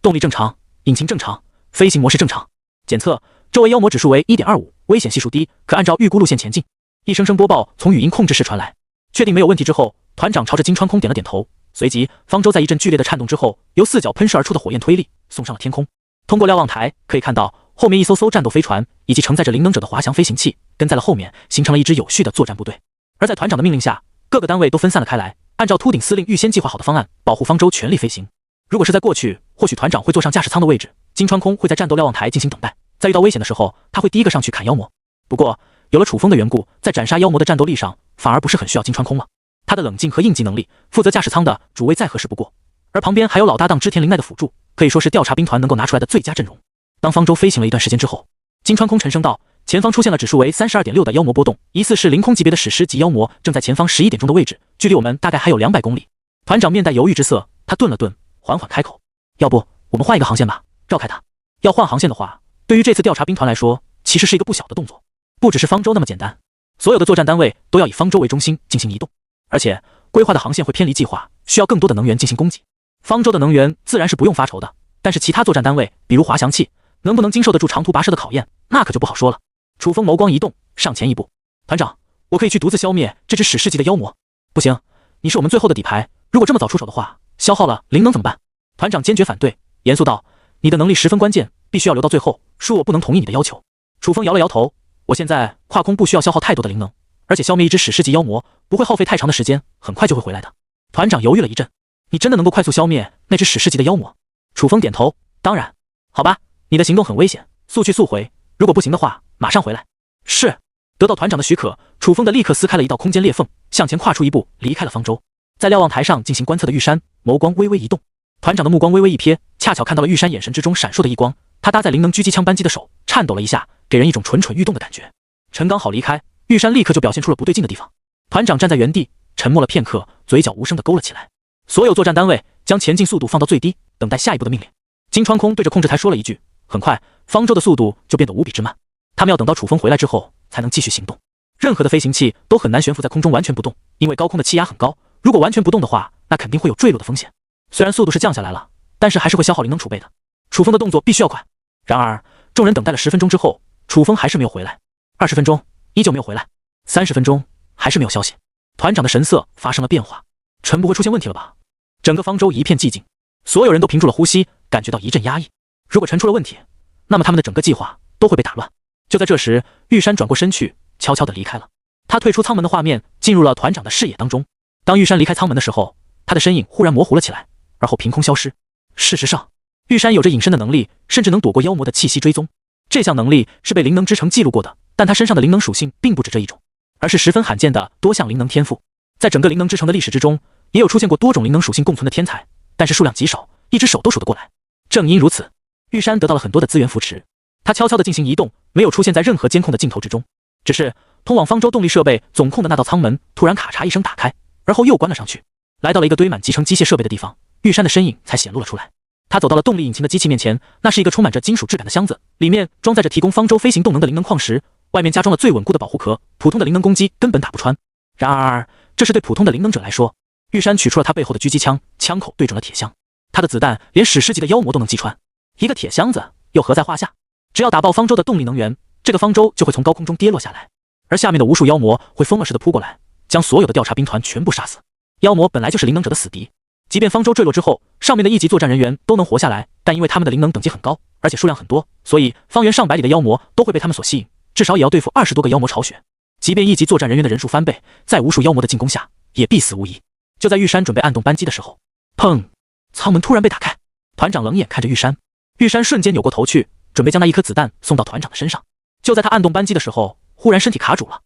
动力正常，引擎正常，飞行模式正常。检测周围妖魔指数为 1.25， 危险系数低，可按照预估路线前进。一声声播报从语音控制室传来。确定没有问题之后，团长朝着金川空点了点头，随即方舟在一阵剧烈的颤动之后，由4角喷射而出的火焰推力送上了天空。通过瞭望台可以看到，后面一艘战斗飞船以及承载着灵能者的滑翔飞行器跟在了后面，形成了一支有序的作战部队。而在团长的命令下，各个单位都分散了开来，按照秃顶司令预先计划好的方案，保护方舟全力飞行。如果是在过去，或许团长会坐上驾驶舱的位置，金川空会在战斗瞭望台进行等待，在遇到危险的时候，他会第一个上去砍妖魔。不过有了楚风的缘故，在斩杀妖魔的战斗力上反而不是很需要金川空了。他的冷静和应急能力，负责驾驶舱的主位再合适不过，而旁边还有老搭档织田绫奈的辅助，可以说是调查兵团能够拿出来的最佳阵容。当方舟飞行了一段时间之后，金川空沉声道：“前方出现了指数为 32.6 的妖魔波动，疑似是凌空级别的史诗级妖魔，正在前方11点钟的位置，距离我们大概还有200公里。”团长面带犹豫之色，他顿了顿，缓缓开口：“要不我们换一个航线吧，绕开它。要换航线的话，对于这次调查兵团来说，其实是一个不小的动作，不只是方舟那么简单，所有的作战单位都要以方舟为中心进行移动，而且规划的航线会偏离计划，需要更多的能源进行供给。方舟的能源自然是不用发愁的，但是其他作战单位，比如滑翔器，能不能经受得住长途跋涉的考验，那可就不好说了。”楚风眸光一动，上前一步：“团长，我可以去独自消灭这只史诗级的妖魔。”“不行，你是我们最后的底牌，如果这么早出手的话，消耗了灵能怎么办？”团长坚决反对，严肃道：“你的能力十分关键，必须要留到最后，恕我不能同意你的要求。”楚风摇了摇头：“我现在跨空不需要消耗太多的灵能，而且消灭一只史诗级妖魔不会耗费太长的时间，很快就会回来的。”团长犹豫了一阵：“你真的能够快速消灭那只史诗级的妖魔？”楚风点头：“当然。”“好吧，你的行动很危险，速去速回，如果不行的话，马上回来。”“是。”得到团长的许可，楚风的立刻撕开了一道空间裂缝，向前跨出一步，离开了方舟。在瞭望台上进行观测的玉山，眸光微微一动。团长的目光微微一瞥，恰巧看到了玉山眼神之中闪烁的异光。他搭载灵能狙击枪扳机的手颤抖了一下，给人一种蠢蠢欲动的感觉。陈刚好离开，玉山立刻就表现出了不对劲的地方。团长站在原地，沉默了片刻，嘴角无声地勾了起来。所有作战单位将前进速度放到最低，等待下一步的命令。金川空对着控制台说了一句，很快，方舟的速度就变得无比之慢。他们要等到楚风回来之后，才能继续行动。任何的飞行器都很难悬浮在空中完全不动，因为高空的气压很高，如果完全不动的话，那肯定会有坠落的风险。虽然速度是降下来了，但是还是会消耗灵能储备的。楚风的动作必须要快。然而，众人等待了10分钟之后，楚风还是没有回来。20分钟，依旧没有回来。30分钟，还是没有消息。团长的神色发生了变化，陈不会出现问题了吧？整个方舟一片寂静，所有人都屏住了呼吸，感觉到一阵压抑。如果陈出了问题，那么他们的整个计划都会被打乱。就在这时，玉山转过身去，悄悄地离开了。他退出舱门的画面进入了团长的视野当中。当玉山离开舱门的时候，他的身影忽然模糊了起来，而后凭空消失。事实上，玉山有着隐身的能力，甚至能躲过妖魔的气息追踪。这项能力是被灵能之城记录过的，但他身上的灵能属性并不止这一种，而是十分罕见的多项灵能天赋。在整个灵能之城的历史之中，也有出现过多种灵能属性共存的天才，但是数量极少，一只手都数得过来。正因如此，玉山得到了很多的资源扶持。他悄悄地进行移动，没有出现在任何监控的镜头之中。只是通往方舟动力设备总控的那道舱门突然咔嚓一声打开，而后又关了上去。来到了一个堆满集成机械设备的地方，玉山的身影才显露了出来。他走到了动力引擎的机器面前，那是一个充满着金属质感的箱子，里面装载着提供方舟飞行动能的灵能矿石，外面加装了最稳固的保护壳，普通的灵能攻击根本打不穿。然而，这是对普通的灵能者来说。玉山取出了他背后的狙击枪，枪口对准了铁箱，他的子弹连史诗级的妖魔都能击穿，一个铁箱子又何在话下？只要打爆方舟的动力能源，这个方舟就会从高空中跌落下来，而下面的无数妖魔会疯了似的扑过来，将所有的调查兵团全部杀死。妖魔本来就是灵能者的死敌，即便方舟坠落之后，上面的一级作战人员都能活下来，但因为他们的灵能等级很高，而且数量很多，所以方圆上百里的妖魔都会被他们所吸引，至少也要对付20多个妖魔巢穴。即便一级作战人员的人数翻倍，在无数妖魔的进攻下，也必死无疑。就在玉山准备按动扳机的时候，砰！舱门突然被打开，团长冷眼看着玉山，玉山瞬间扭过头去，准备将那一颗子弹送到团长的身上。就在他按动扳机的时候，忽然身体卡住了。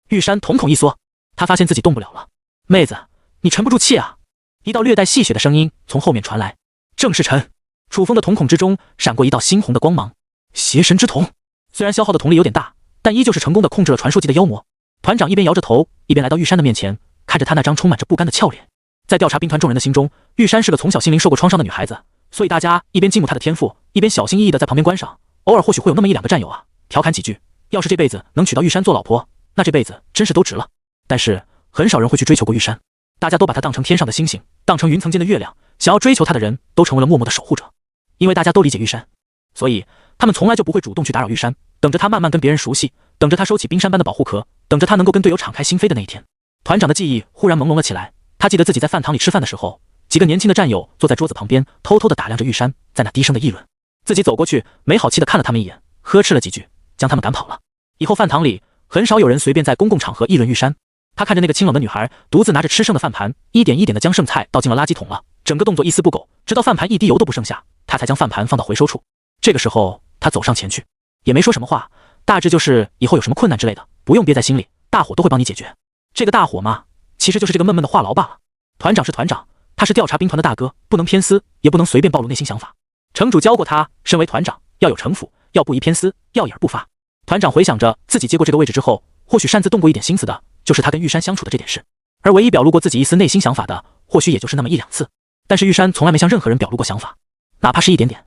玉山瞳孔一缩，他发现自己动不了了。妹子，你沉不住气啊！一道略带戏谑的声音从后面传来。正是陈。楚风的瞳孔之中闪过一道猩红的光芒。邪神之瞳，虽然消耗的瞳力有点大，但依旧是成功的控制了传说级的妖魔。团长一边摇着头，一边来到玉山的面前，看着他那张充满着不甘的俏脸。在调查兵团众人的心中，玉山是个从小心灵受过创伤的女孩子，所以大家一边敬慕她的天赋，一边小心翼翼地在旁边观赏。偶尔或许会有那么1-2个战友啊，调侃几句。要是这辈子能娶到玉山做老婆，那这辈子真是都值了。但是很少人会去追求过玉山，大家都把她当成天上的星星，当成云层间的月亮，想要追求她的人都成为了默默的守护者。因为大家都理解玉山，所以他们从来就不会主动去打扰玉山，等着她慢慢跟别人熟悉，等着她收起冰山般的保护壳，等着她能够跟队友敞开心扉的那一天。团长的记忆忽然朦胧了起来，他记得自己在饭堂里吃饭的时候，几个年轻的战友坐在桌子旁边，偷偷地打量着玉山，在那低声的议论。自己走过去，没好气地看了他们一眼，呵斥了几句，将他们赶跑了。以后饭堂里很少有人随便在公共场合议论玉山。他看着那个清冷的女孩，独自拿着吃剩的饭盘，一点一点地将剩菜倒进了垃圾桶了，整个动作一丝不苟，直到饭盘一滴油都不剩下，他才将饭盘放到回收处。这个时候，他走上前去，也没说什么话，大致就是以后有什么困难之类的，不用憋在心里，大伙都会帮你解决。这个大伙嘛，其实就是这个闷闷的话痨罢了。团长是团长，他是调查兵团的大哥，不能偏私，也不能随便暴露内心想法。城主教过他，身为团长要有城府，要不宜偏私，要隐而不发。团长回想着自己接过这个位置之后，或许擅自动过一点心思的，就是他跟玉山相处的这点事。而唯一表露过自己一丝内心想法的，或许也就是那么1、2次。但是玉山从来没向任何人表露过想法，哪怕是一点点。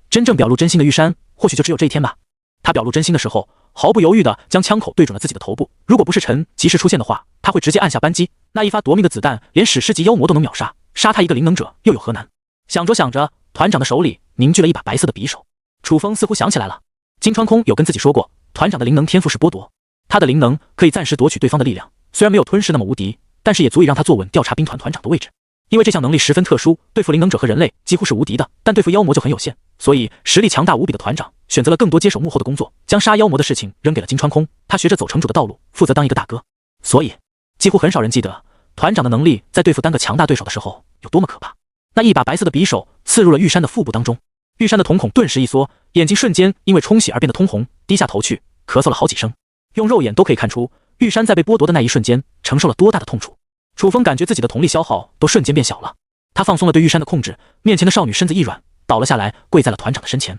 真正表露真心的玉山，或许就只有这一天吧。他表露真心的时候，毫不犹豫地将枪口对准了自己的头部。如果不是陈及时出现的话，他会直接按下扳机。那一发夺命的子弹，连史诗级妖魔都能秒杀，杀他一个灵能者又有何难？想着想着，团长的手里凝聚了一把白色的匕首。楚风似乎想起来了，金川空有跟自己说过，团长的灵能天赋是剥夺，他的灵能可以暂时夺取对方的力量，虽然没有吞噬那么无敌，但是也足以让他坐稳调查兵团团长的位置。因为这项能力十分特殊，对付灵能者和人类几乎是无敌的，但对付妖魔就很有限，所以实力强大无比的团长选择了更多接手幕后的工作，将杀妖魔的事情扔给了金川空。他学着走城主的道路，负责当一个大哥，所以几乎很少人记得团长的能力在对付单个强大对手的时候有多么可怕。那一把白色的匕首刺入了玉山的腹部当中，玉山的瞳孔顿时一缩，眼睛瞬间因为充血而变得通红，低下头去咳嗽了好几声。用肉眼都可以看出，玉山在被剥夺的那一瞬间承受了多大的痛楚。楚风感觉自己的瞳力消耗都瞬间变小了，他放松了对玉山的控制，面前的少女身子一软，倒了下来，跪在了团长的身前。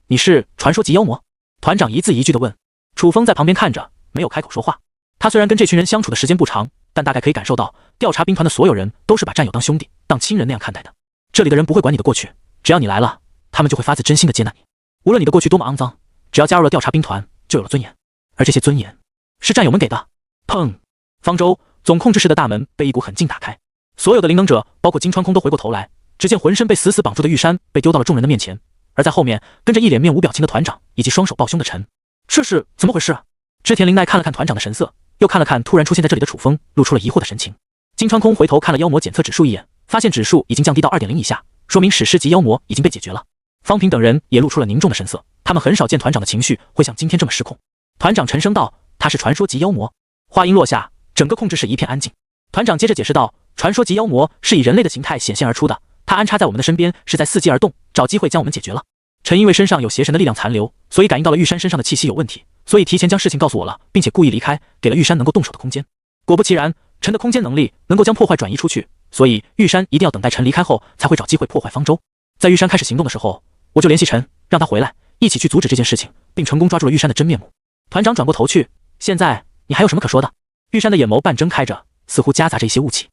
你是传说级妖魔？团长一字一句地问。楚风在旁边看着，没有开口说话。他虽然跟这群人相处的时间不长，但大概可以感受到，调查兵团的所有人都是把战友当兄弟、当亲人那样看待的。这里的人不会管你的过去，只要你来了，他们就会发自真心的接纳你。无论你的过去多么肮脏，只要加入了调查兵团，就有了尊严，而这些尊严是战友们给的。砰！方舟总控制室的大门被一股狠劲打开，所有的灵能者，包括金川空都回过头来，只见浑身被死死绑住的玉山被丢到了众人的面前，而在后面跟着一脸面无表情的团长以及双手抱胸的陈。这是怎么回事？织田绫奈看了看团长的神色，又看了看突然出现在这里的楚风，露出了疑惑的神情。金川空回头看了妖魔检测指数一眼，发现指数已经降低到 2.0 以下，说明史诗级妖魔已经被解决了。方平等人也露出了凝重的神色，他们很少见团长的情绪会像今天这么失控。团长沉声道：“他是传说级妖魔。”话音落下，整个控制室一片安静。团长接着解释道：“传说级妖魔是以人类的形态显现而出的，他安插在我们的身边是在伺机而动，找机会将我们解决了。”陈因为身上有邪神的力量残留，所以感应到了玉山身上的气息有问题，所以提前将事情告诉我了，并且故意离开，给了玉山能够动手的空间。果不其然，陈的空间能力能够将破坏转移出去，所以玉山一定要等待陈离开后才会找机会破坏方舟。在玉山开始行动的时候，我就联系陈，让他回来，一起去阻止这件事情，并成功抓住了玉山的真面目。团长转过头去，现在你还有什么可说的？玉山的眼眸半睁开着，似乎夹杂着一些雾气。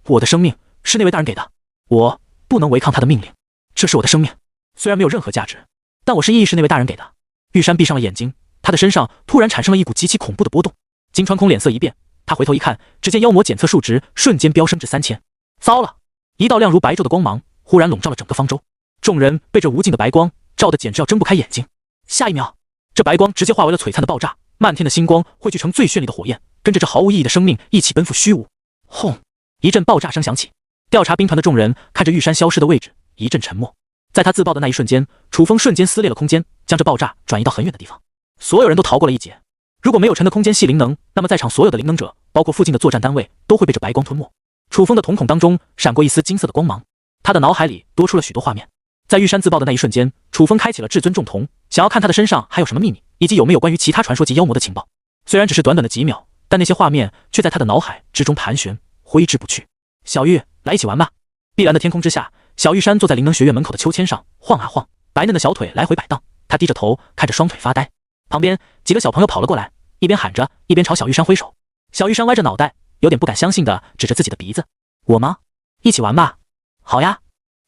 我的生命是那位大人给的，我不能违抗他的命令，这是我的生命，虽然没有任何价值，但我是意识那位大人给的。玉山闭上了眼睛，他的身上突然产生了一股极其恐怖的波动。金川空脸色一变，他回头一看，只见妖魔检测数值瞬间飙升至3000。糟了！一道亮如白昼的光芒忽然笼罩了整个方舟，众人被这无尽的白光照得简直要睁不开眼睛。下一秒，这白光直接化为了璀璨的爆炸，漫天的星光汇聚成最绚丽的火焰，跟着这毫无意义的生命一起奔赴虚无。轰！一阵爆炸声响起，调查兵团的众人看着玉山消失的位置，一阵沉默。在他自爆的那一瞬间，楚风瞬间撕裂了空间，将这爆炸转移到很远的地方。所有人都逃过了一劫。如果没有陈的空间系灵能，那么在场所有的灵能者，包括附近的作战单位，都会被这白光吞没。楚风的瞳孔当中闪过一丝金色的光芒，他的脑海里多出了许多画面。在玉山自爆的那一瞬间，楚风开启了至尊重瞳，想要看他的身上还有什么秘密，以及有没有关于其他传说级妖魔的情报。虽然只是短短的几秒，但那些画面却在他的脑海之中盘旋，挥之不去。小玉，来一起玩吧。碧蓝的天空之下，小玉山坐在灵能学院门口的秋千上晃啊晃，白嫩的小腿来回摆荡，他低着头看着双腿发呆。旁边几个小朋友跑了过来，一边喊着一边朝小玉山挥手。小玉山歪着脑袋，有点不敢相信的指着自己的鼻子：“我吗？一起玩吧。”“好呀。”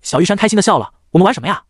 小玉山开心的笑了。“我们玩什么呀？”“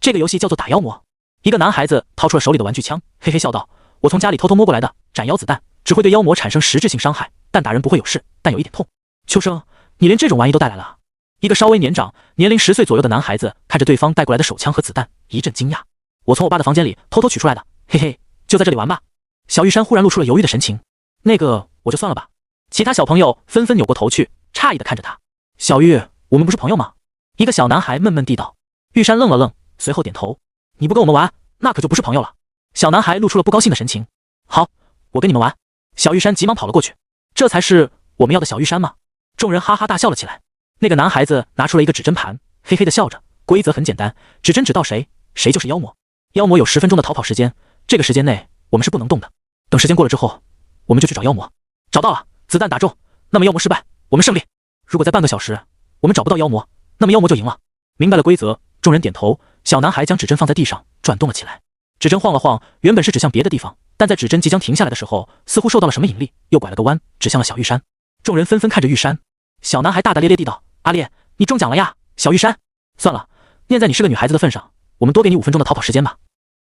这个游戏叫做打妖魔。”一个男孩子掏出了手里的玩具枪，嘿嘿笑道：“我从家里偷偷摸过来的，斩妖子弹，只会对妖魔产生实质性伤害，但打人不会有事，但有一点痛。”“秋生，你连这种玩意都带来了？”一个稍微年长，年龄10岁左右的男孩子看着对方带过来的手枪和子弹，一阵惊讶：“我从我爸的房间里偷偷取出来的，嘿嘿，就在这里玩吧。”小玉山忽然露出了犹豫的神情：“那个，我就算了吧。”其他小朋友纷纷扭过头去，诧异的看着他：“小玉，我们不是朋友吗？”一个小男孩闷闷地道。玉山愣了愣，随后点头：“你不跟我们玩，那可就不是朋友了。”小男孩露出了不高兴的神情：“好，我跟你们玩。”小玉山急忙跑了过去：“这才是我们要的小玉山吗？”众人哈哈大笑了起来。那个男孩子拿出了一个指针盘，嘿嘿的笑着：“规则很简单，指针指到谁，谁就是妖魔。妖魔有10分钟的逃跑时间，这个时间内我们是不能动的。等时间过了之后，我们就去找妖魔。找到了，子弹打中，那么妖魔失败，我们胜利。如果在半个小时，我们找不到妖魔，那么妖魔就赢了。明白了规则，众人点头。小男孩将指针放在地上，转动了起来。指针晃了晃，原本是指向别的地方，但在指针即将停下来的时候，似乎受到了什么引力，又拐了个弯，指向了小玉山。众人纷纷看着玉山。小男孩大大咧咧地道：“阿烈，你中奖了呀，小玉山。算了，念在你是个女孩子的份上，我们多给你5分钟的逃跑时间吧。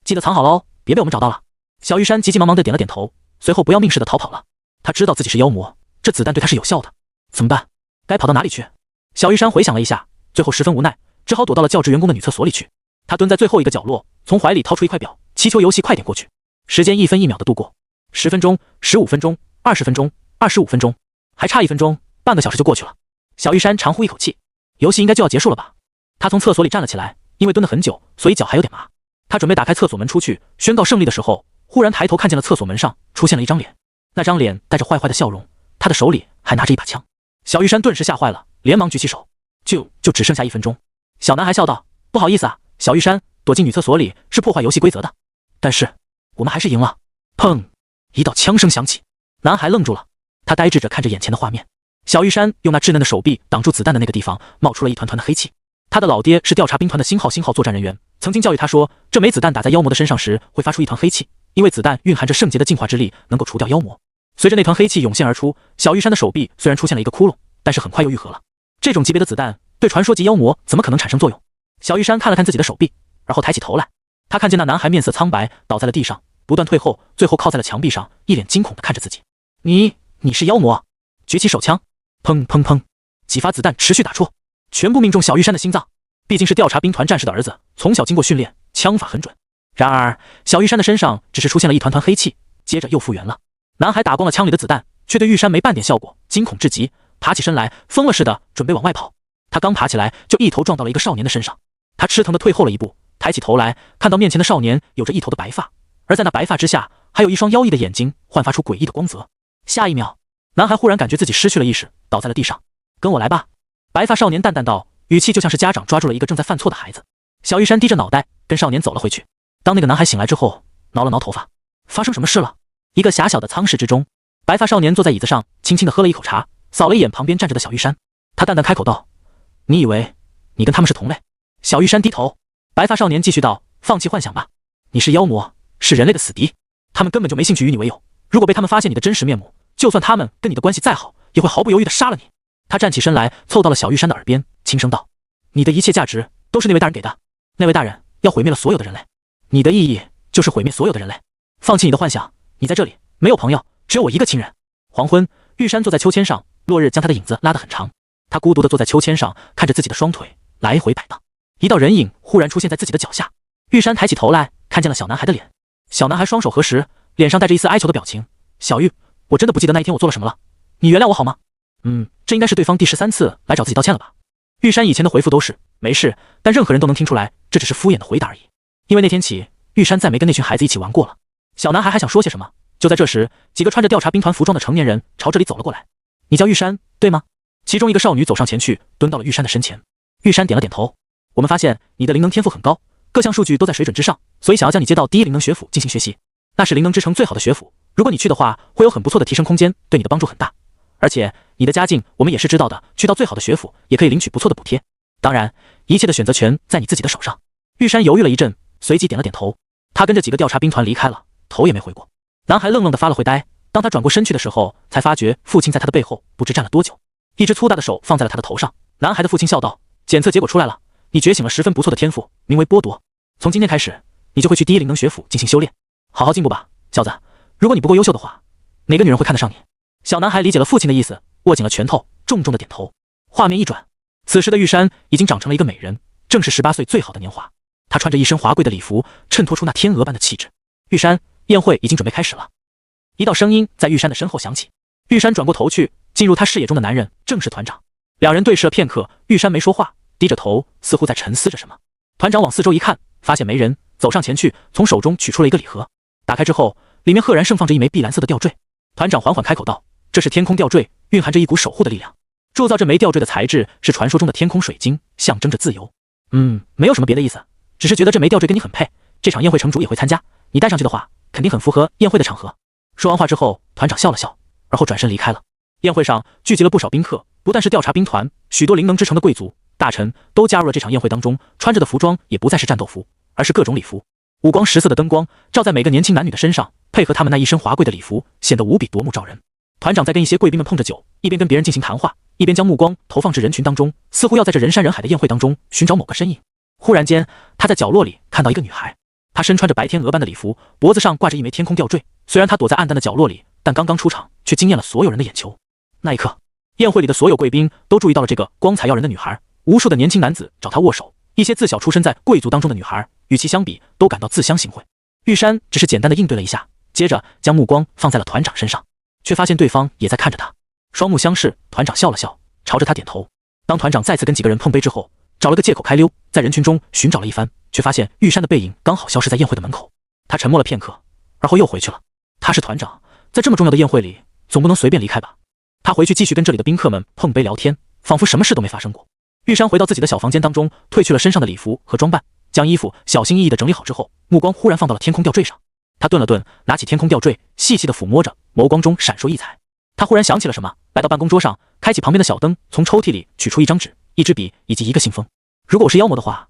记得藏好喽，别被我们找到了。”小玉山急急忙忙地点了点头，随后不要命似的逃跑了。他知道自己是妖魔，这子弹对他是有效的。怎么办？该跑到哪里去？小玉山回想了一下，最后十分无奈，只好躲到了教职员工的女厕所里去。他蹲在最后一个角落，从怀里掏出一块表，祈求游戏快点过去。时间1分1秒的度过，10分钟、15分钟、20分钟、25分钟，还差1分钟，半个小时就过去了。小玉山长呼一口气，游戏应该就要结束了吧？他从厕所里站了起来，因为蹲得很久，所以脚还有点麻。他准备打开厕所门出去宣告胜利的时候，忽然抬头看见了厕所门上出现了一张脸，那张脸带着坏坏的笑容，他的手里还拿着一把枪。小玉山顿时吓坏了，连忙举起手，就只剩下1分钟。小男孩笑道：“不好意思啊，小玉山，躲进女厕所里是破坏游戏规则的，但是我们还是赢了。”砰！一道枪声响起，男孩愣住了，他呆滞着看着眼前的画面。小玉山用那稚嫩的手臂挡住子弹的那个地方，冒出了一团团的黑气。他的老爹是调查兵团的星号作战人员，曾经教育他说，这枚子弹打在妖魔的身上时会发出一团黑气，因为子弹蕴含着圣洁的净化之力，能够除掉妖魔。随着那团黑气涌现而出，小玉山的手臂虽然出现了一个窟窿，但是很快又愈合了。这种级别的子弹对传说级妖魔怎么可能产生作用？小玉山看了看自己的手臂，然后抬起头来，他看见那男孩面色苍白，倒在了地上，不断退后，最后靠在了墙壁上，一脸惊恐地看着自己。你是妖魔？举起手枪，砰砰砰，几发子弹持续打出，全部命中小玉山的心脏。毕竟是调查兵团战士的儿子，从小经过训练，枪法很准。然而小玉山的身上只是出现了一团团黑气，接着又复原了。男孩打光了枪里的子弹，却对玉山没半点效果，惊恐至极，爬起身来，疯了似的准备往外跑。他刚爬起来，就一头撞到了一个少年的身上。他吃疼地退后了一步，抬起头来，看到面前的少年有着一头的白发，而在那白发之下，还有一双妖异的眼睛，焕发出诡异的光泽。下一秒，男孩忽然感觉自己失去了意识，倒在了地上。跟我来吧，白发少年淡淡道，语气就像是家长抓住了一个正在犯错的孩子。小玉山低着脑袋跟少年走了回去。当那个男孩醒来之后，挠了挠头发，发生什么事了？一个狭小的舱室之中，白发少年坐在椅子上，轻轻地喝了一口茶，扫了一眼旁边站着的小玉山，他淡淡开口道：“你以为你跟他们是同类？”小玉山低头。白发少年继续道：“放弃幻想吧，你是妖魔，是人类的死敌，他们根本就没兴趣与你为友。如果被他们发现你的真实面目，就算他们跟你的关系再好，也会毫不犹豫地杀了你。”他站起身来，凑到了小玉山的耳边，轻声道：“你的一切价值都是那位大人给的，那位大人要毁灭了所有的人类，你的意义就是毁灭所有的人类。放弃你的幻想，你在这里没有朋友，只有我一个亲人。”黄昏，玉山坐在秋千上，落日将他的影子拉得很长，他孤独地坐在秋千上，看着自己的双腿来回摆荡。一道人影忽然出现在自己的脚下，玉山抬起头来，看见了小男孩的脸。小男孩双手合十，脸上带着一丝哀求的表情：“小玉，我真的不记得那一天我做了什么了，你原谅我好吗？”这应该是对方第13次来找自己道歉了吧？玉山以前的回复都是没事，但任何人都能听出来，这只是敷衍的回答而已。因为那天起，玉山再没跟那群孩子一起玩过了。小男孩还想说些什么，就在这时，几个穿着调查兵团服装的成年人朝这里走了过来。“你叫玉山，对吗？”其中一个少女走上前去，蹲到了玉山的身前。玉山点了点头。“我们发现你的灵能天赋很高，各项数据都在水准之上，所以想要将你接到第一灵能学府进行学习。那是灵能之城最好的学府，如果你去的话，会有很不错的提升空间，对你的帮助很大。而且你的家境我们也是知道的，去到最好的学府也可以领取不错的补贴。当然，一切的选择权在你自己的手上。”玉山犹豫了一阵，随即点了点头。他跟着几个调查兵团离开了，头也没回过。男孩愣愣地发了回呆，当他转过身去的时候，才发觉父亲在他的背后不知站了多久。一只粗大的手放在了他的头上。男孩的父亲笑道：“检测结果出来了，你觉醒了十分不错的天赋，名为剥夺。从今天开始，你就会去第一灵能学府进行修炼，好好进步吧，小子。如果你不够优秀的话，哪个女人会看得上你？”小男孩理解了父亲的意思，握紧了拳头，重重的点头。画面一转，此时的玉山已经长成了一个美人，正是18岁最好的年华。她穿着一身华贵的礼服，衬托出那天鹅般的气质。“玉山，宴会已经准备开始了。”一道声音在玉山的身后响起。玉山转过头去，进入他视野中的男人正是团长。两人对视了片刻，玉山没说话，低着头，似乎在沉思着什么。团长往四周一看，发现没人，走上前去，从手中取出了一个礼盒。打开之后，里面赫然盛放着一枚碧蓝色的吊坠。团长缓缓开口道：“这是天空吊坠，蕴含着一股守护的力量。铸造这枚吊坠的材质是传说中的天空水晶，象征着自由。没有什么别的意思，只是觉得这枚吊坠跟你很配，这场宴会城主也会参加，你戴上去的话，肯定很符合宴会的场合。”说完话之后，团长笑了笑，而后转身离开了。宴会上聚集了不少宾客，不但是调查兵团，许多灵能之城的贵族、大臣都加入了这场宴会当中，穿着的服装也不再是战斗服，而是各种礼服。五光十色的灯光照在每个年轻男女的身上，配合他们那一身华贵的礼服，显得无比夺目照人。团长在跟一些贵宾们碰着酒，一边跟别人进行谈话，一边将目光投放至人群当中，似乎要在这人山人海的宴会当中寻找某个身影。忽然间，他在角落里看到一个女孩，她身穿着白天鹅般的礼服，脖子上挂着一枚天空吊坠。虽然她躲在暗淡的角落里，但刚刚出场却惊艳了所有人的眼球。那一刻，宴会里的所有贵宾都注意到了这个光彩耀人的女孩，无数的年轻男子找她握手，一些自小出身在贵族当中的女孩，与其相比都感到自相形秽。玉山只是简单的应对了一下，接着将目光放在了团长身上，却发现对方也在看着他。双目相视，团长笑了笑，朝着他点头。当团长再次跟几个人碰杯之后，找了个借口开溜，在人群中寻找了一番，却发现玉山的背影刚好消失在宴会的门口。他沉默了片刻，而后又回去了。他是团长，在这么重要的宴会里，总不能随便离开吧。他回去继续跟这里的宾客们碰杯聊天，仿佛什么事都没发生过。玉山回到自己的小房间当中，褪去了身上的礼服和装扮，将衣服小心翼翼地整理好之后，目光忽然放到了天空吊坠上。他顿了顿，拿起天空吊坠，细细地抚摸着，眸光中闪烁异彩。他忽然想起了什么，来到办公桌上，开启旁边的小灯，从抽屉里取出一张纸、一支笔以及一个信封。如果我是妖魔的话，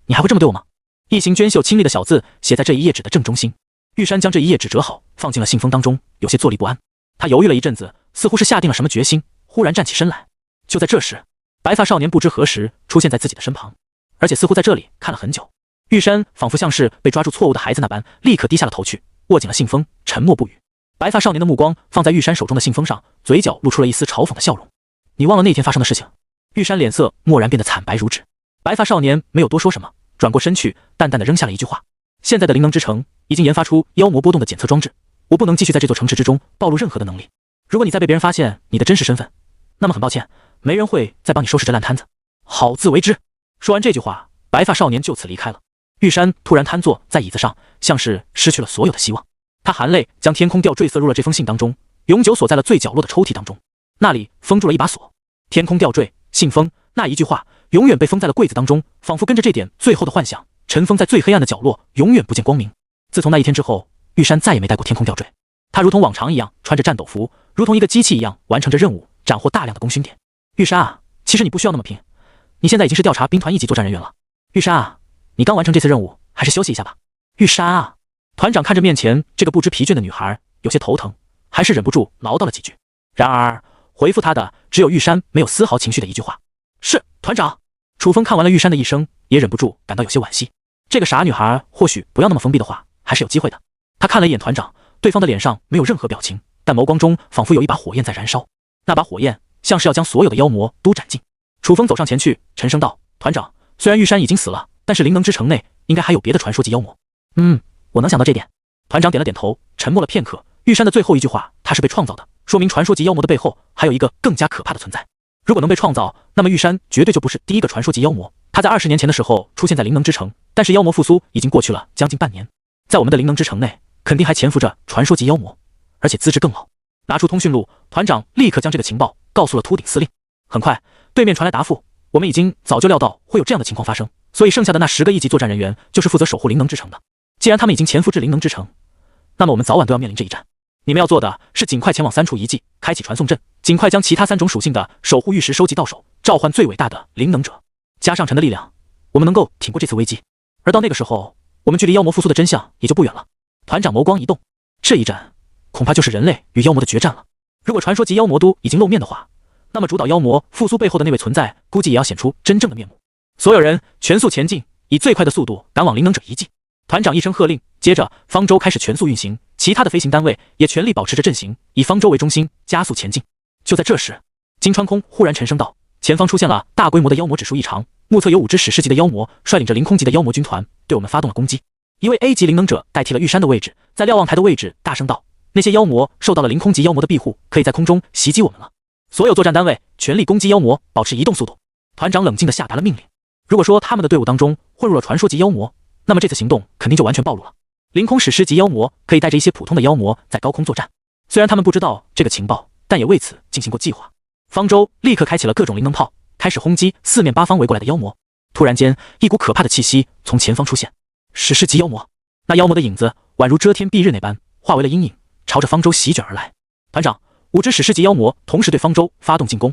你还会这么对我吗？一行娟秀清丽的小字写在这一页纸的正中心。玉山将这一页纸折好，放进了信封当中，有些坐立不安。他犹豫了一阵子，似乎是下定了什么决心，忽然站起身来。就在这时，白发少年不知何时出现在自己的身旁，而且似乎在这里看了很久。玉山仿佛像是被抓住错误的孩子那般，立刻低下了头去，握紧了信封，沉默不语。白发少年的目光放在玉山手中的信封上，嘴角露出了一丝嘲讽的笑容。你忘了那天发生的事情？玉山脸色蓦然变得惨白如纸。白发少年没有多说什么，转过身去，淡淡的扔下了一句话：现在的灵能之城已经研发出妖魔波动的检测装置，我不能继续在这座城池之中暴露任何的能力。如果你再被别人发现你的真实身份，那么很抱歉，没人会再帮你收拾这烂摊子，好自为之。说完这句话，白发少年就此离开了。玉山突然瘫坐在椅子上，像是失去了所有的希望。他含泪将天空吊坠塞入了这封信当中，永久锁在了最角落的抽屉当中，那里封住了一把锁。天空吊坠、信封，那一句话永远被封在了柜子当中，仿佛跟着这点最后的幻想，尘封在最黑暗的角落，永远不见光明。自从那一天之后，玉山再也没带过天空吊坠。他如同往常一样穿着战斗服，如同一个机器一样完成着任务，斩获大量的功勋点。玉山啊，其实你不需要那么拼，你现在已经是调查兵团1级作战人员了。玉山啊，你刚完成这次任务，还是休息一下吧。玉山啊，团长看着面前这个不知疲倦的女孩，有些头疼，还是忍不住唠叨了几句。然而回复他的只有玉山没有丝毫情绪的一句话：是团长。楚风看完了玉山的一生，也忍不住感到有些惋惜。这个傻女孩或许不要那么封闭的话，还是有机会的。他看了一眼团长，对方的脸上没有任何表情，但眸光中仿佛有一把火焰在燃烧，那把火焰像是要将所有的妖魔都斩尽。楚风走上前去，沉声道：团长，虽然玉山已经死了，但是灵能之城内应该还有别的传说级妖魔。我能想到这点。团长点了点头，沉默了片刻。玉山的最后一句话，他是被创造的，说明传说级妖魔的背后还有一个更加可怕的存在。如果能被创造，那么玉山绝对就不是第一个传说级妖魔。他在20年前的时候出现在灵能之城，但是妖魔复苏已经过去了将近半年，在我们的灵能之城内，肯定还潜伏着传说级妖魔，而且资质更老。拿出通讯录，团长立刻将这个情报告诉了秃顶司令。很快，对面传来答复：我们已经早就料到会有这样的情况发生，所以剩下的那10个1级作战人员就是负责守护灵能之城的。既然他们已经潜伏至灵能之城，那么我们早晚都要面临这一战。你们要做的是尽快前往3处遗迹，开启传送阵，尽快将其他3种属性的守护玉石收集到手，召唤最伟大的灵能者，加上神的力量，我们能够挺过这次危机。而到那个时候，我们距离妖魔复苏的真相也就不远了。团长眸光一动，这一战恐怕就是人类与妖魔的决战了。如果传说级妖魔都已经露面的话，那么主导妖魔复苏背后的那位存在，估计也要显出真正的面目。所有人全速前进，以最快的速度赶往灵能者遗迹。团长一声喝令，接着方舟开始全速运行，其他的飞行单位也全力保持着阵型，以方舟为中心加速前进。就在这时，金川空忽然沉声道：前方出现了大规模的妖魔指数异常，目测有5只史诗级的妖魔率领着凌空级的妖魔军团对我们发动了攻击。一位 A 级灵能者代替了玉山的位置，在瞭望台的位置大声道：那些妖魔受到了凌空级妖魔的庇护，可以在空中袭击我们了。所有作战单位全力攻击妖魔，保持移动速度。团长冷静地下达了命令。如果说他们的队伍当中混入了传说级妖魔，那么这次行动肯定就完全暴露了。凌空史诗级妖魔可以带着一些普通的妖魔在高空作战，虽然他们不知道这个情报，但也为此进行过计划。方舟立刻开启了各种灵能炮，开始轰击四面八方围过来的妖魔。突然间，一股可怕的气息从前方出现，史诗级妖魔。那妖魔的影子宛如遮天蔽日那般，化为了阴影，朝着方舟席卷而来。团长，5只史诗级妖魔同时对方舟发动进攻，